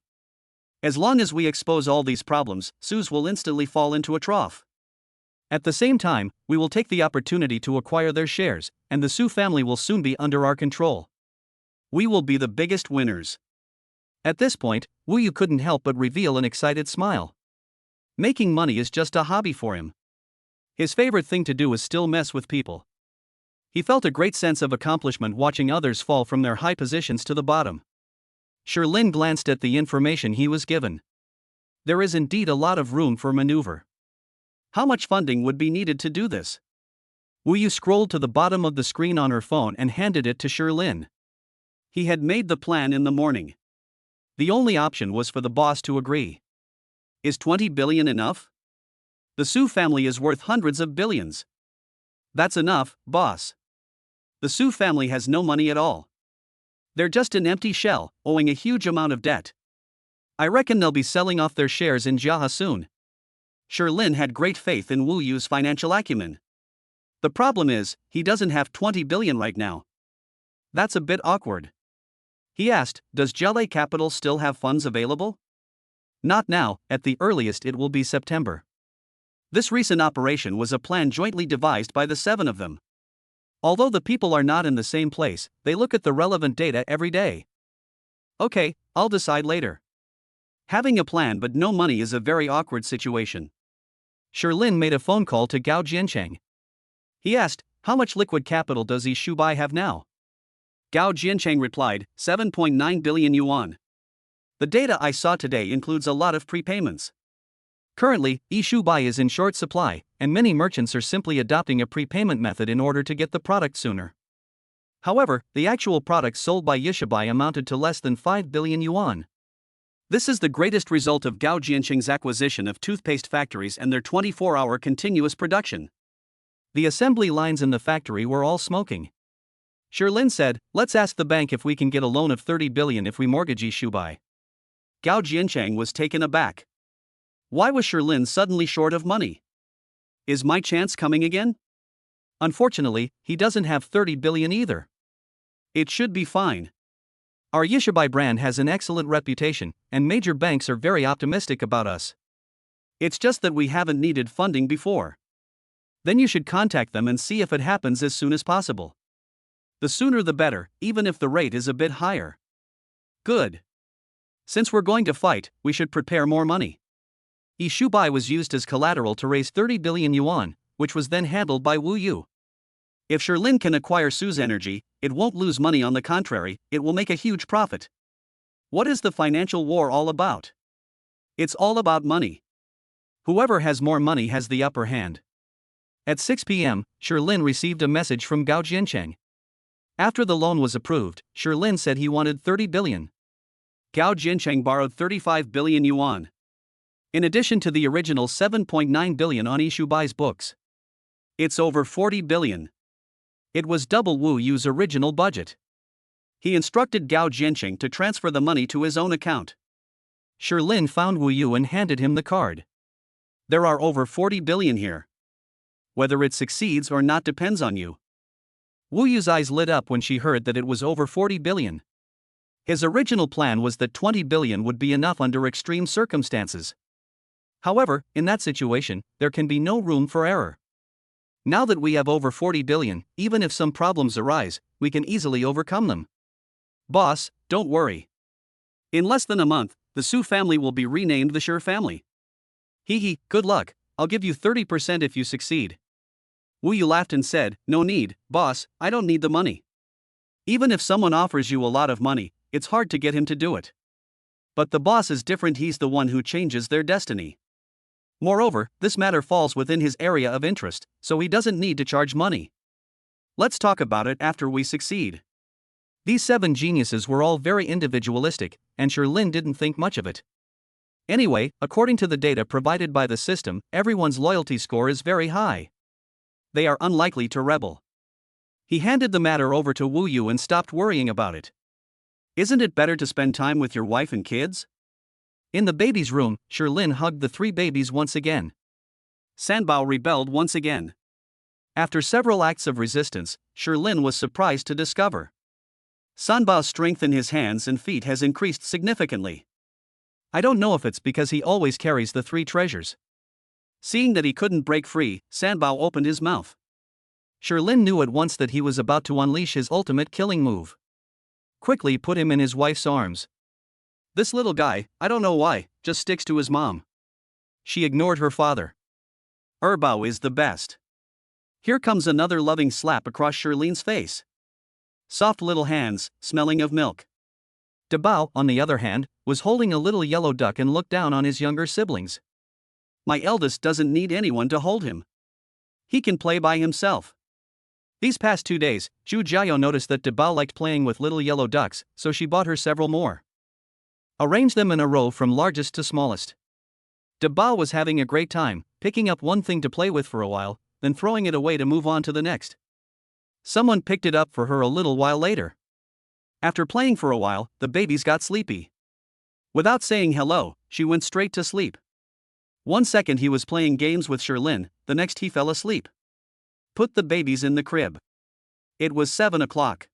As long as we expose all these problems, Su's will instantly fall into a trough. At the same time, we will take the opportunity to acquire their shares, and the Su family will soon be under our control. We will be the biggest winners. At this point, Wu Yu couldn't help but reveal an excited smile. Making money is just a hobby for him. His favorite thing to do is still mess with people. He felt a great sense of accomplishment watching others fall from their high positions to the bottom. Sherlin glanced at the information he was given. There is indeed a lot of room for maneuver. How much funding would be needed to do this? Wu Yu scrolled to the bottom of the screen on her phone and handed it to Sherlin. He had made the plan in the morning. The only option was for the boss to agree. Is 20 billion enough? The Su family is worth hundreds of billions. That's enough, boss. The Su family has no money at all. They're just an empty shell, owing a huge amount of debt. I reckon they'll be selling off their shares in Jiahe soon. Sherlin had great faith in Wu Yu's financial acumen. The problem is, he doesn't have 20 billion right now. That's a bit awkward. He asked, does Jiahe Capital still have funds available? Not now, at the earliest it will be September. This recent operation was a plan jointly devised by the 7 of them. Although the people are not in the same place, they look at the relevant data every day. Okay, I'll decide later. Having a plan but no money is a very awkward situation. Sherlin made a phone call to Gao Jiancheng. He asked, how much liquid capital does Yi Shubai have now? Gao Jiancheng replied, 7.9 billion yuan. The data I saw today includes a lot of prepayments. Currently, Yi Shubai is in short supply, and many merchants are simply adopting a prepayment method in order to get the product sooner. However, the actual products sold by Yi Shubai amounted to less than 5 billion yuan. This is the greatest result of Gao Jiancheng's acquisition of toothpaste factories and their 24-hour continuous production. The assembly lines in the factory were all smoking. Sherlin said, let's ask the bank if we can get a loan of 30 billion if we mortgage Yi Shubai. Gao Jiancheng was taken aback. Why was Sherlin suddenly short of money? Is my chance coming again? Unfortunately, he doesn't have 30 billion either. It should be fine. Our Yi Shubai brand has an excellent reputation, and major banks are very optimistic about us. It's just that we haven't needed funding before. Then you should contact them and see if it happens as soon as possible. The sooner the better, even if the rate is a bit higher. Good. Since we're going to fight, we should prepare more money. Yi Shubai was used as collateral to raise 30 billion yuan, which was then handled by Wu Yu. If Sherlin can acquire Su's energy, it won't lose money, on the contrary, it will make a huge profit. What is the financial war all about? It's all about money. Whoever has more money has the upper hand. At 6 p.m., Sherlin received a message from Gao Jiancheng. After the loan was approved, Sherlin said he wanted 30 billion. Gao Jiancheng borrowed 35 billion yuan. In addition to the original 7.9 billion on Yi Shubai's books. It's over 40 billion. It was double Wu Yu's original budget. He instructed Gao Jiancheng to transfer the money to his own account. Sherlin found Wu Yu and handed him the card. There are over 40 billion here. Whether it succeeds or not depends on you. Wu Yu's eyes lit up when she heard that it was over 40 billion. His original plan was that 20 billion would be enough under extreme circumstances. However, in that situation, there can be no room for error. Now that we have over 40 billion, even if some problems arise, we can easily overcome them. Boss, don't worry. In less than a month, the Su family will be renamed the Sure family. Hee, good luck, I'll give you 30% if you succeed. Wu Yu laughed and said, no need, boss, I don't need the money. Even if someone offers you a lot of money, it's hard to get him to do it. But the boss is different, he's the one who changes their destiny. Moreover, this matter falls within his area of interest, so he doesn't need to charge money. Let's talk about it after we succeed. These 7 geniuses were all very individualistic, and Sherlin didn't think much of it. Anyway, according to the data provided by the system, everyone's loyalty score is very high. They are unlikely to rebel. He handed the matter over to Wu Yu and stopped worrying about it. Isn't it better to spend time with your wife and kids? In the baby's room, Sherlin hugged the 3 babies once again. Sanbao rebelled once again. After several acts of resistance, Sherlin was surprised to discover Sanbao's strength in his hands and feet has increased significantly. I don't know if it's because he always carries the 3 treasures. Seeing that he couldn't break free, Sanbao opened his mouth. Sherlin knew at once that he was about to unleash his ultimate killing move. Quickly put him in his wife's arms. This little guy, I don't know why, just sticks to his mom. She ignored her father. Erbao is the best. Here comes another loving slap across Shirlene's face. Soft little hands, smelling of milk. Dabao, on the other hand, was holding a little yellow duck and looked down on his younger siblings. My eldest doesn't need anyone to hold him. He can play by himself. These past 2 days, Zhu Jiao noticed that Dabao liked playing with little yellow ducks, so she bought her several more. Arranged them in a row from largest to smallest. Dabao was having a great time, picking up one thing to play with for a while, then throwing it away to move on to the next. Someone picked it up for her a little while later. After playing for a while, the babies got sleepy. Without saying hello, she went straight to sleep. 1 second he was playing games with Shirlene, the next he fell asleep. Put the babies in the crib. It was 7 o'clock.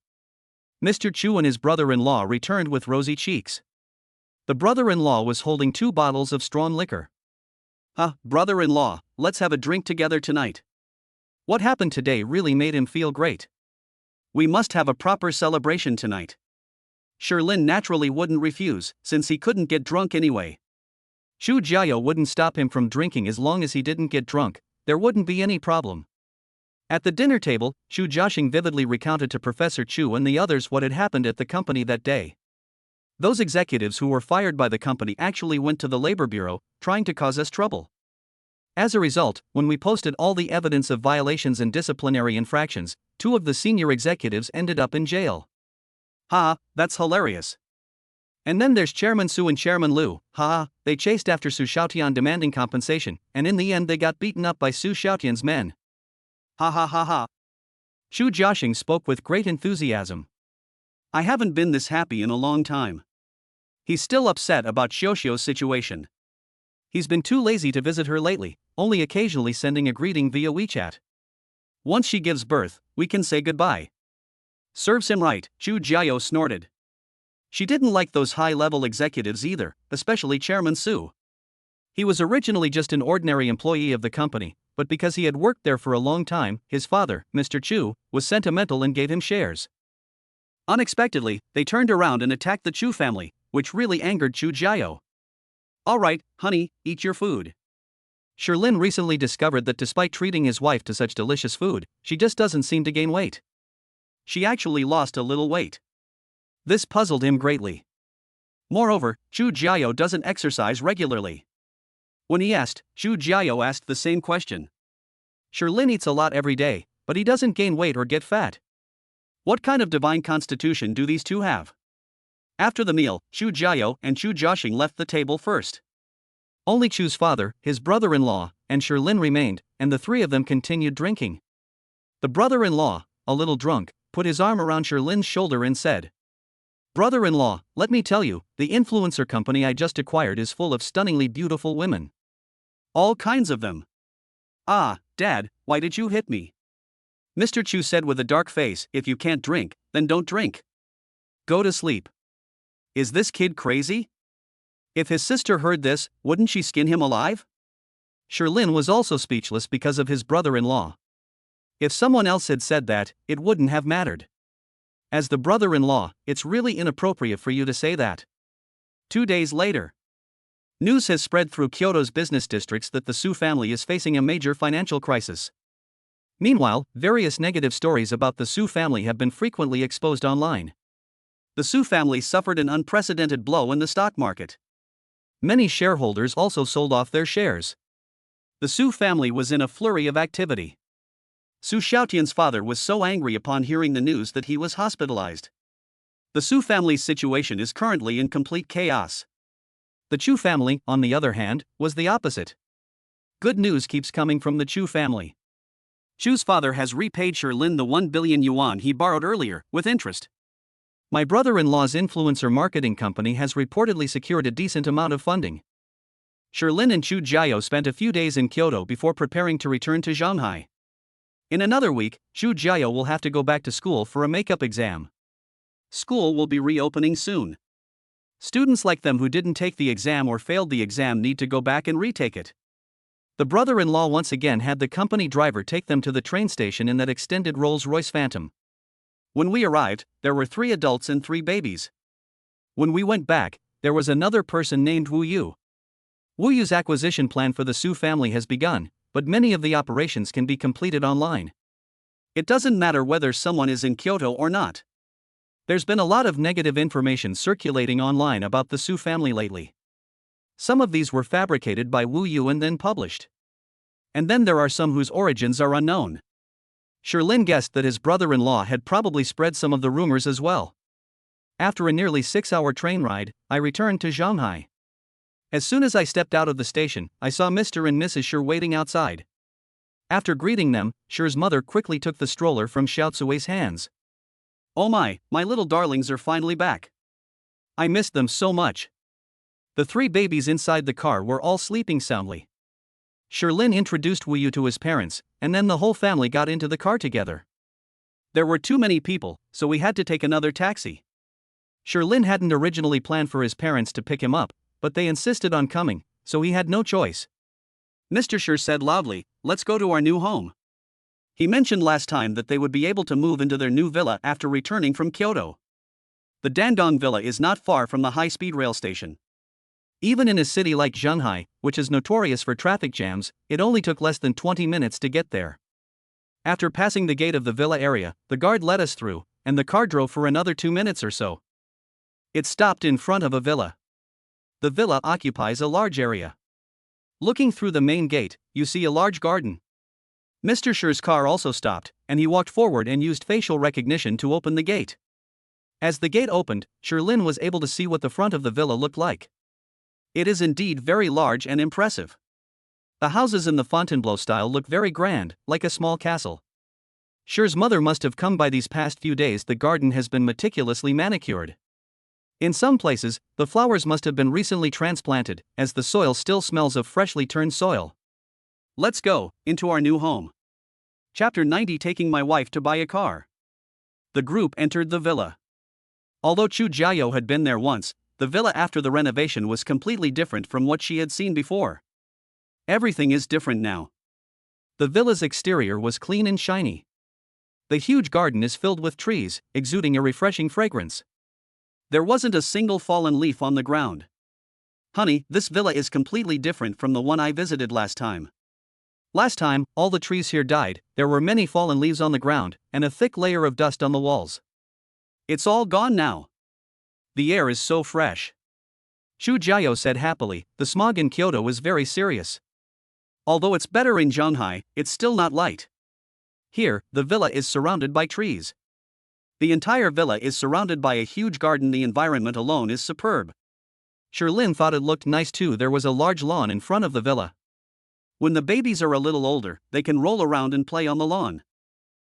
Mr. Chu and his brother-in-law returned with rosy cheeks. The brother-in-law was holding 2 bottles of strong liquor. Brother-in-law, let's have a drink together tonight. What happened today really made him feel great. We must have a proper celebration tonight. Shirlene naturally wouldn't refuse, since he couldn't get drunk anyway. Zhu Jiao wouldn't stop him from drinking as long as he didn't get drunk, there wouldn't be any problem. At the dinner table, Zhu Jiaxing vividly recounted to Professor Chu and the others what had happened at the company that day. Those executives who were fired by the company actually went to the labor bureau, trying to cause us trouble. As a result, when we posted all the evidence of violations and disciplinary infractions, 2 of the senior executives ended up in jail. That's hilarious. And then there's Chairman Su and Chairman Liu. They chased after Su Xiaotian demanding compensation, and in the end they got beaten up by Su Xiaotian's men. Zhu Jiaxing spoke with great enthusiasm. I haven't been this happy in a long time. He's still upset about Xiuxiu's situation. He's been too lazy to visit her lately, only occasionally sending a greeting via WeChat. Once she gives birth, we can say goodbye. Serves him right, Zhu Jiao snorted. She didn't like those high-level executives either, especially Chairman Su. He was originally just an ordinary employee of the company, but because he had worked there for a long time, his father, Mr. Chu, was sentimental and gave him shares. Unexpectedly, they turned around and attacked the Chu family, which really angered Zhu Jiao. All right, honey, eat your food. Shirlene recently discovered that despite treating his wife to such delicious food, she just doesn't seem to gain weight. She actually lost a little weight. This puzzled him greatly. Moreover, Zhu Jiao doesn't exercise regularly. When he asked, Zhu Jiao asked the same question. Shirlene eats a lot every day, but he doesn't gain weight or get fat. What kind of divine constitution do these 2 have? After the meal, Zhu Jiao and Zhu Jiaxing left the table first. Only Chu's father, his brother-in-law, and Shirlene remained, and the 3 of them continued drinking. The brother-in-law, a little drunk, put his arm around Shirlene's shoulder and said, "Brother-in-law, let me tell you, the influencer company I just acquired is full of stunningly beautiful women. All kinds of them." Dad, why did you hit me? Mr. Chu said with a dark face, if you can't drink, then don't drink. Go to sleep. Is this kid crazy? If his sister heard this, wouldn't she skin him alive? Shirlene was also speechless because of his brother-in-law. If someone else had said that, it wouldn't have mattered. As the brother-in-law, it's really inappropriate for you to say that. 2 days later. News has spread through Kyoto's business districts that the Su family is facing a major financial crisis. Meanwhile, various negative stories about the Su family have been frequently exposed online. The Su family suffered an unprecedented blow in the stock market. Many shareholders also sold off their shares. The Su family was in a flurry of activity. Su Xiaotian's father was so angry upon hearing the news that he was hospitalized. The Su family's situation is currently in complete chaos. The Chu family, on the other hand, was the opposite. Good news keeps coming from the Chu family. Chu's father has repaid Shirlene the 1 billion yuan he borrowed earlier, with interest. My brother-in-law's influencer marketing company has reportedly secured a decent amount of funding. Shirlene and Zhu Jiao spent a few days in Kyoto before preparing to return to Shanghai. In another week, Zhu Jiao will have to go back to school for a makeup exam. School will be reopening soon. Students like them who didn't take the exam or failed the exam need to go back and retake it. The brother-in-law once again had the company driver take them to the train station in that extended Rolls-Royce Phantom. When we arrived, there were 3 adults and 3 babies. When we went back, there was another person named Wu Yu. Wu Yu's acquisition plan for the Su family has begun, but many of the operations can be completed online. It doesn't matter whether someone is in Kyoto or not. There's been a lot of negative information circulating online about the Su family lately. Some of these were fabricated by Wu Yu and then published. And then there are some whose origins are unknown. Sherlin guessed that his brother-in-law had probably spread some of the rumors as well. After a nearly 6-hour train ride, I returned to Shanghai. As soon as I stepped out of the station, I saw Mr. and Mrs. Sher waiting outside. After greeting them, Sher's mother quickly took the stroller from Xiaozui's hands. "Oh my little darlings are finally back. I missed them so much." The 3 babies inside the car were all sleeping soundly. Sherlin introduced Wu Yu to his parents, and then the whole family got into the car together. There were too many people, so we had to take another taxi. Sherlin hadn't originally planned for his parents to pick him up, but they insisted on coming, so he had no choice. Mr. Sher said loudly, "Let's go to our new home." He mentioned last time that they would be able to move into their new villa after returning from Kyoto. The Dandong Villa is not far from the high-speed rail station. Even in a city like Shanghai, which is notorious for traffic jams, it only took less than 20 minutes to get there. After passing the gate of the villa area, the guard let us through, and the car drove for another 2 minutes or so. It stopped in front of a villa. The villa occupies a large area. Looking through the main gate, you see a large garden. Mr. Sher's car also stopped, and he walked forward and used facial recognition to open the gate. As the gate opened, Sherlin was able to see what the front of the villa looked like. It is indeed very large and impressive. The houses in the Fontainebleau style look very grand, like a small castle. Sher's mother must have come by these past few days. The garden has been meticulously manicured. In some places, the flowers must have been recently transplanted, as the soil still smells of freshly turned soil. Let's go into our new home. Chapter 90: Taking my wife to buy a car. The group entered the villa. Although Chu Jiao had been there once, the villa after the renovation was completely different from what she had seen before. Everything is different now. The villa's exterior was clean and shiny. The huge garden is filled with trees, exuding a refreshing fragrance. There wasn't a single fallen leaf on the ground. "Honey, this villa is completely different from the one I visited last time. Last time, all the trees here died, there were many fallen leaves on the ground, and a thick layer of dust on the walls. It's all gone now. The air is so fresh." Chu Jiao said happily. The smog in Kyoto is very serious. Although it's better in Shanghai, it's still not light. Here, the villa is surrounded by trees. The entire villa is surrounded by a huge garden. The environment alone is superb. Sherlin thought it looked nice too. There was a large lawn in front of the villa. When the babies are a little older, they can roll around and play on the lawn.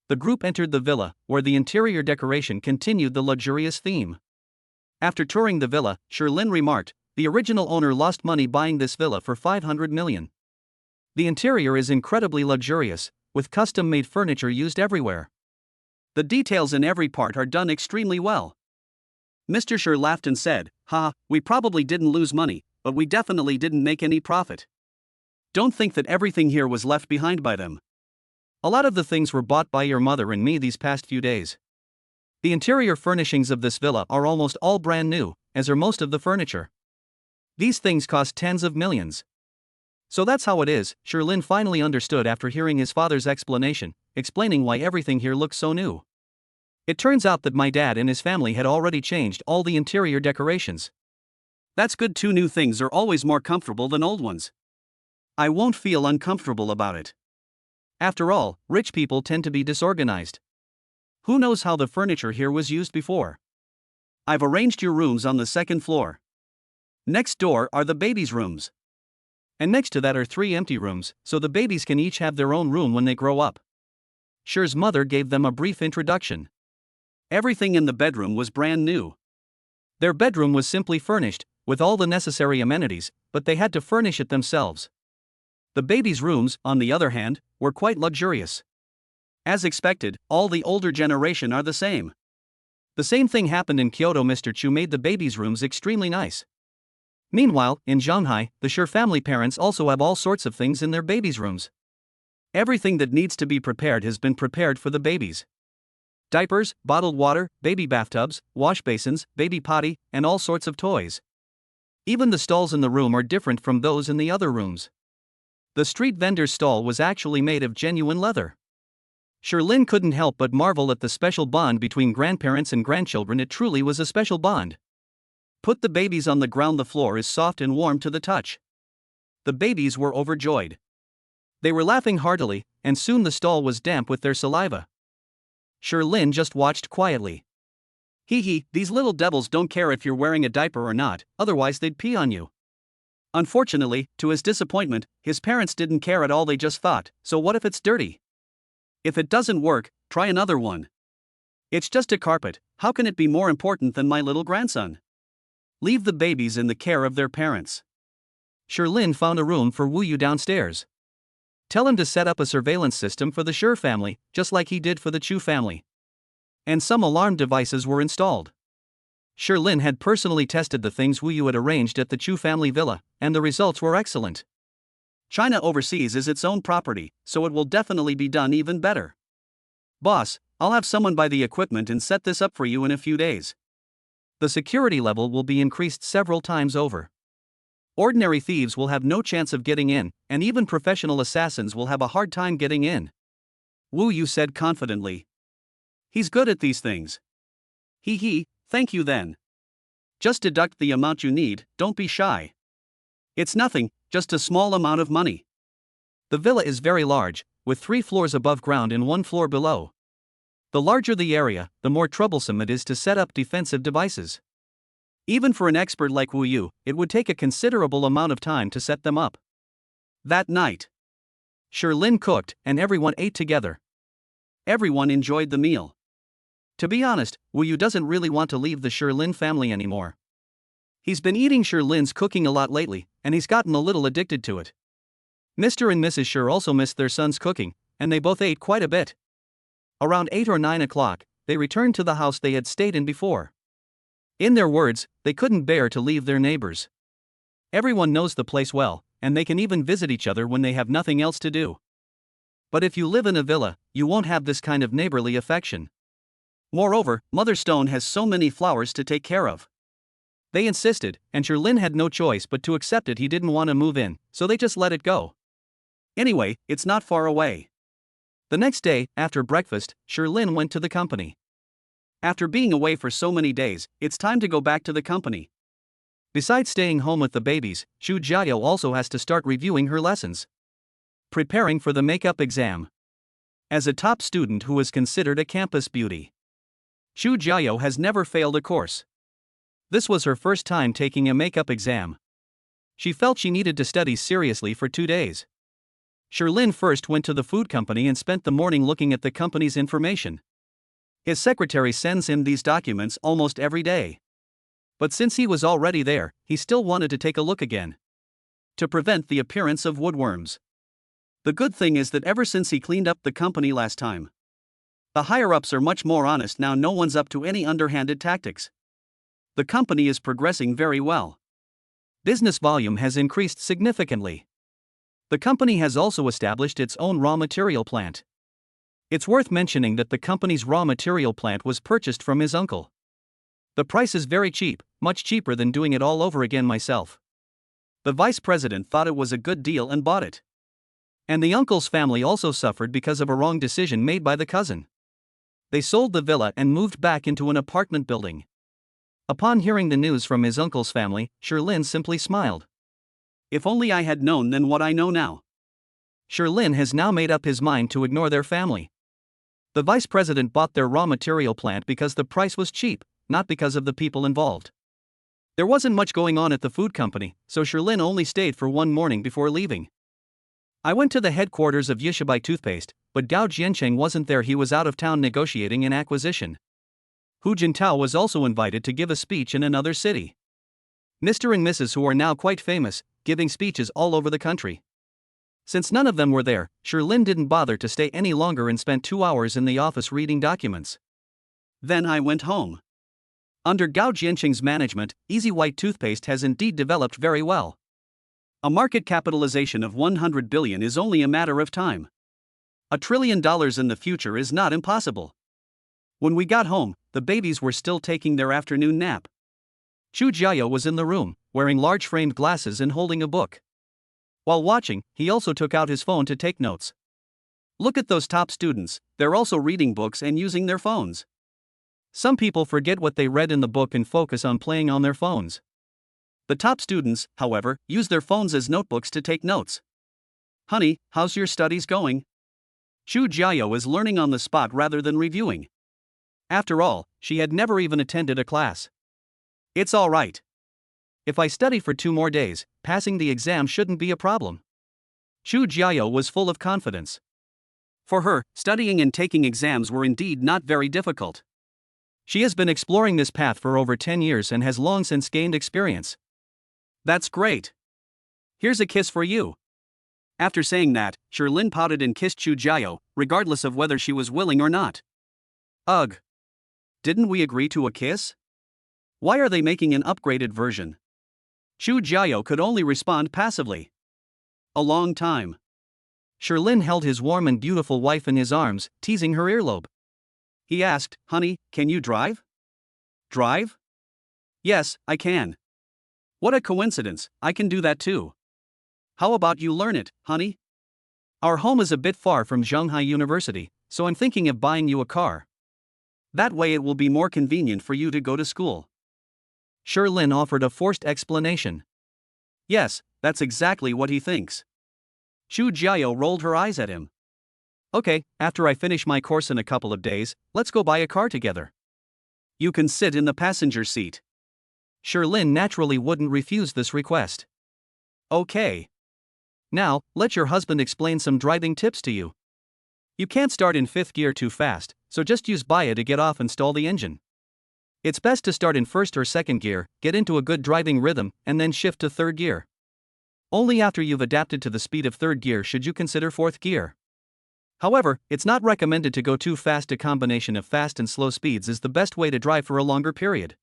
The group entered the villa, where the interior decoration continued the luxurious theme. After touring the villa, Sherlin remarked, "The original owner lost money buying this villa for 500 million. The interior is incredibly luxurious, with custom-made furniture used everywhere. The details in every part are done extremely well." Mr. Sher laughed and said, "Ha, we probably didn't lose money, but we definitely didn't make any profit. Don't think that everything here was left behind by them. A lot of the things were bought by your mother and me these past few days. The interior furnishings of this villa are almost all brand new, as are most of the furniture. These things cost tens of millions." So that's how it is. Sherlin finally understood after hearing his father's explanation, explaining why everything here looks so new. It turns out that my dad and his family had already changed all the interior decorations. That's good too. New things are always more comfortable than old ones. I won't feel uncomfortable about it. After all, rich people tend to be disorganized. Who knows how the furniture here was used before? I've arranged your rooms on the second floor. Next door are the babies' rooms. And next to that are 3 empty rooms, so the babies can each have their own room when they grow up." Sher's mother gave them a brief introduction. Everything in the bedroom was brand new. Their bedroom was simply furnished, with all the necessary amenities, but they had to furnish it themselves. The babies' rooms, on the other hand, were quite luxurious. As expected, all the older generation are the same. The same thing happened in Kyoto. Mr. Chu made the babies' rooms extremely nice. Meanwhile, in Shanghai, the Sher family parents also have all sorts of things in their babies' rooms. Everything that needs to be prepared has been prepared for the babies. Diapers, bottled water, baby bathtubs, wash basins, baby potty, and all sorts of toys. Even the stalls in the room are different from those in the other rooms. The street vendor's stall was actually made of genuine leather. Sherlyn couldn't help but marvel at the special bond between grandparents and grandchildren. It truly was a special bond. Put the babies on the ground. The floor is soft and warm to the touch. The babies were overjoyed. They were laughing heartily, and soon the stall was damp with their saliva. Sherlyn just watched quietly. Hee hee, these little devils don't care if you're wearing a diaper or not, otherwise they'd pee on you. Unfortunately, to his disappointment, his parents didn't care at all. They just thought, so what if it's dirty? If it doesn't work, try another one. It's just a carpet, how can it be more important than my little grandson? Leave the babies in the care of their parents. Sherlyn found a room for Wu Yu downstairs. Tell him to set up a surveillance system for the Sher family, just like he did for the Chu family. And some alarm devices were installed. Sherlyn had personally tested the things Wu Yu had arranged at the Chu family villa, and the results were excellent. China overseas is its own property, so it will definitely be done even better. Boss, I'll have someone buy the equipment and set this up for you in a few days. The security level will be increased several times over. Ordinary thieves will have no chance of getting in, and even professional assassins will have a hard time getting in. Wu Yu said confidently. He's good at these things. Hee hee, thank you then. Just deduct the amount you need, don't be shy. It's nothing, just a small amount of money. The villa is very large, with 3 floors above ground and 1 floor below. The larger the area, the more troublesome it is to set up defensive devices. Even for an expert like Wu Yu, it would take a considerable amount of time to set them up. That night, Sherlyn cooked, and everyone ate together. Everyone enjoyed the meal. To be honest, Wu Yu doesn't really want to leave the Sherlyn family anymore. He's been eating Sherlyn's cooking a lot lately, and he's gotten a little addicted to it. Mr. and Mrs. Sher also missed their son's cooking, and they both ate quite a bit. Around 8 or 9 o'clock, they returned to the house they had stayed in before. In their words, they couldn't bear to leave their neighbors. Everyone knows the place well, and they can even visit each other when they have nothing else to do. But if you live in a villa, you won't have this kind of neighborly affection. Moreover, Mother Stone has so many flowers to take care of. They insisted, and Sherlyn had no choice but to accept it. He didn't want to move in, so they just let it go. Anyway, it's not far away. The next day, after breakfast, Sherlyn went to the company. After being away for so many days, it's time to go back to the company. Besides staying home with the babies, Xu Jiao also has to start reviewing her lessons. Preparing for the makeup exam. As a top student who is considered a campus beauty, Xu Jiao has never failed a course. This was her first time taking a makeup exam. She felt she needed to study seriously for 2 days. Sherlyn first went to the food company and spent the morning looking at the company's information. His secretary sends him these documents almost every day. But since he was already there, he still wanted to take a look again. To prevent the appearance of woodworms. The good thing is that ever since he cleaned up the company last time, the higher-ups are much more honest now. No one's up to any underhanded tactics. The company is progressing very well. Business volume has increased significantly. The company has also established its own raw material plant. It's worth mentioning that the company's raw material plant was purchased from his uncle. The price is very cheap, much cheaper than doing it all over again myself. The vice president thought it was a good deal and bought it. And the uncle's family also suffered because of a wrong decision made by the cousin. They sold the villa and moved back into an apartment building. Upon hearing the news from his uncle's family, Sherlyn simply smiled. If only I had known then what I know now. Sherlyn has now made up his mind to ignore their family. The vice president bought their raw material plant because the price was cheap, not because of the people involved. There wasn't much going on at the food company, so Sherlyn only stayed for one morning before leaving. I went to the headquarters of Yishibai Toothpaste, but Gao Jiancheng wasn't there. He was out of town negotiating an acquisition. Hu Jintao was also invited to give a speech in another city. Mr. and Mrs. who are now quite famous, giving speeches all over the country. Since none of them were there, Sherlyn didn't bother to stay any longer and spent 2 hours in the office reading documents. Then I went home. Under Gao Jiancheng's management, Easy White Toothpaste has indeed developed very well. A market capitalization of 100 billion is only a matter of time. $1 trillion in the future is not impossible. When we got home, the babies were still taking their afternoon nap. Xu Jiao was in the room, wearing large framed glasses and holding a book. While watching, he also took out his phone to take notes. Look at those top students, they're also reading books and using their phones. Some people forget what they read in the book and focus on playing on their phones. The top students, however, use their phones as notebooks to take notes. Honey, how's your studies going? Chu Jiao is learning on the spot rather than reviewing. After all, she had never even attended a class. It's all right. If I study for 2 more days, passing the exam shouldn't be a problem. Chu Jiao was full of confidence. For her, studying and taking exams were indeed not very difficult. She has been exploring this path for over 10 years and has long since gained experience. That's great. Here's a kiss for you. After saying that, Sherlin pouted and kissed Chu Jiao, regardless of whether she was willing or not. Ugh. Didn't we agree to a kiss? Why are they making an upgraded version? Chu Jiao could only respond passively. A long time. Sherlin held his warm and beautiful wife in his arms, teasing her earlobe. He asked, Honey, can you drive? Drive? Yes, I can. What a coincidence, I can do that too. How about you learn it, honey? Our home is a bit far from Shanghai University, so I'm thinking of buying you a car. That way it will be more convenient for you to go to school. Sherlin offered a forced explanation. Yes, that's exactly what he thinks. Chu Jiao rolled her eyes at him. Okay, after I finish my course in a couple of days, let's go buy a car together. You can sit in the passenger seat. Sherlin naturally wouldn't refuse this request. Okay. Now, let your husband explain some driving tips to you. You can't start in 5th gear too fast, so just use Baya to get off and stall the engine. It's best to start in 1st or 2nd gear, get into a good driving rhythm, and then shift to 3rd gear. Only after you've adapted to the speed of 3rd gear should you consider 4th gear. However, it's not recommended to go too fast. A combination of fast and slow speeds is the best way to drive for a longer period.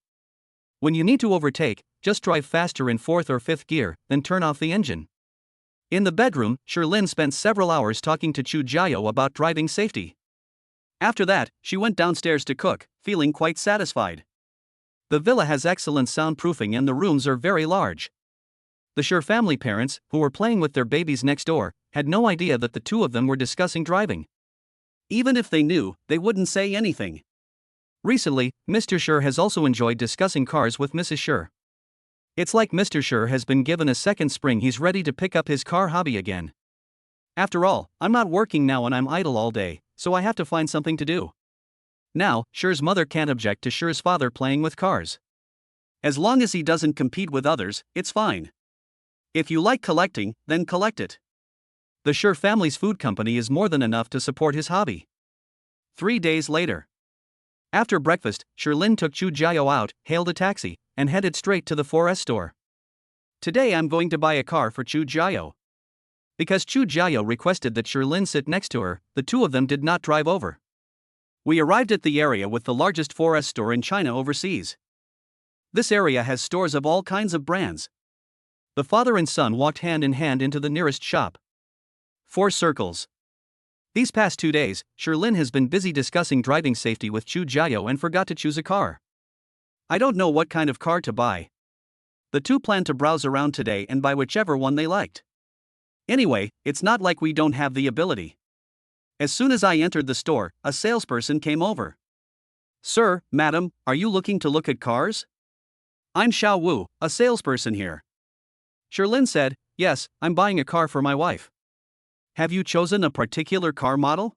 When you need to overtake, just drive faster in 4th or 5th gear, then turn off the engine. In the bedroom, Sherlin spent several hours talking to Chu Jiao about driving safety. After that, she went downstairs to cook, feeling quite satisfied. The villa has excellent soundproofing and the rooms are very large. The Sher family parents, who were playing with their babies next door, had no idea that the two of them were discussing driving. Even if they knew, they wouldn't say anything. Recently, Mr. Sher has also enjoyed discussing cars with Mrs. Sher. It's like Mr. Sher has been given a second spring. He's ready to pick up his car hobby again. After all, I'm not working now and I'm idle all day, so I have to find something to do. Now, Sher's mother can't object to Sher's father playing with cars. As long as he doesn't compete with others, it's fine. If you like collecting, then collect it. The Sher family's food company is more than enough to support his hobby. 3 days later. After breakfast, Sherlin took Chu Jiao out, hailed a taxi, and headed straight to the 4S store. Today I'm going to buy a car for Chu Jiao. Because Chu Jiao requested that Sherlin sit next to her, the two of them did not drive over. We arrived at the area with the largest 4S store in China overseas. This area has stores of all kinds of brands. The father and son walked hand in hand into the nearest shop. 4 circles. These past 2 days, Sherlin has been busy discussing driving safety with Chu Jiao and forgot to choose a car. I don't know what kind of car to buy. The two planned to browse around today and buy whichever one they liked. Anyway, it's not like we don't have the ability. As soon as I entered the store, a salesperson came over. Sir, madam, are you looking to look at cars? I'm Xiao Wu, a salesperson here. Sherlin said, yes, I'm buying a car for my wife. Have you chosen a particular car model?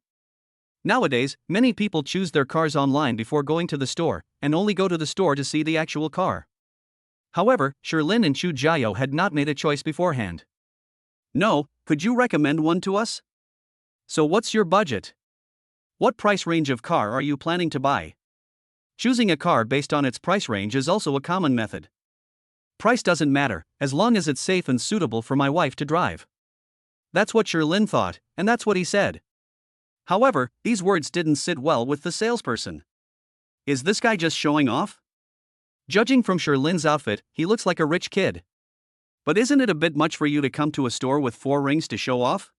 Nowadays, many people choose their cars online before going to the store, and only go to the store to see the actual car. However, Sherlin and Chu Jiao had not made a choice beforehand. No, could you recommend one to us? So what's your budget? What price range of car are you planning to buy? Choosing a car based on its price range is also a common method. Price doesn't matter, as long as it's safe and suitable for my wife to drive. That's what Sherlin thought, and that's what he said. However, these words didn't sit well with the salesperson. Is this guy just showing off? Judging from Sherlin's outfit, he looks like a rich kid. But isn't it a bit much for you to come to a store with 4 rings to show off?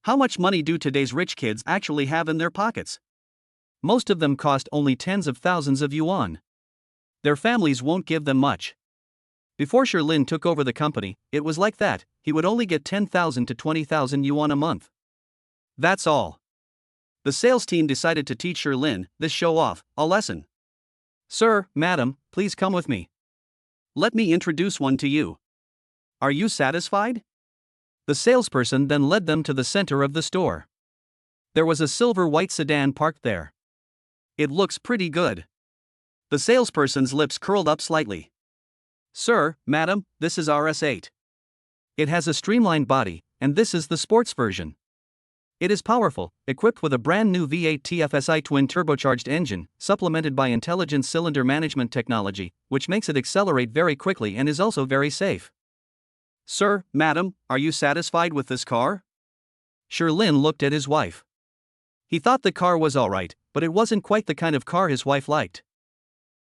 How much money do today's rich kids actually have in their pockets? Most of them cost only tens of thousands of yuan. Their families won't give them much. Before Sherlin took over the company, it was like that, he would only get 10,000 to 20,000 yuan a month. That's all. The sales team decided to teach Sherlin, this show-off, a lesson. Sir, madam, please come with me. Let me introduce one to you. Are you satisfied? The salesperson then led them to the center of the store. There was a silver-white sedan parked there. It looks pretty good. The salesperson's lips curled up slightly. Sir, madam, this is RS8. It has a streamlined body, and this is the sports version. It is powerful, equipped with a brand new V8 TFSI twin turbocharged engine, supplemented by intelligent cylinder management technology, which makes it accelerate very quickly and is also very safe. Sir, madam, are you satisfied with this car? Sherlin looked at his wife. He thought the car was alright, but it wasn't quite the kind of car his wife liked.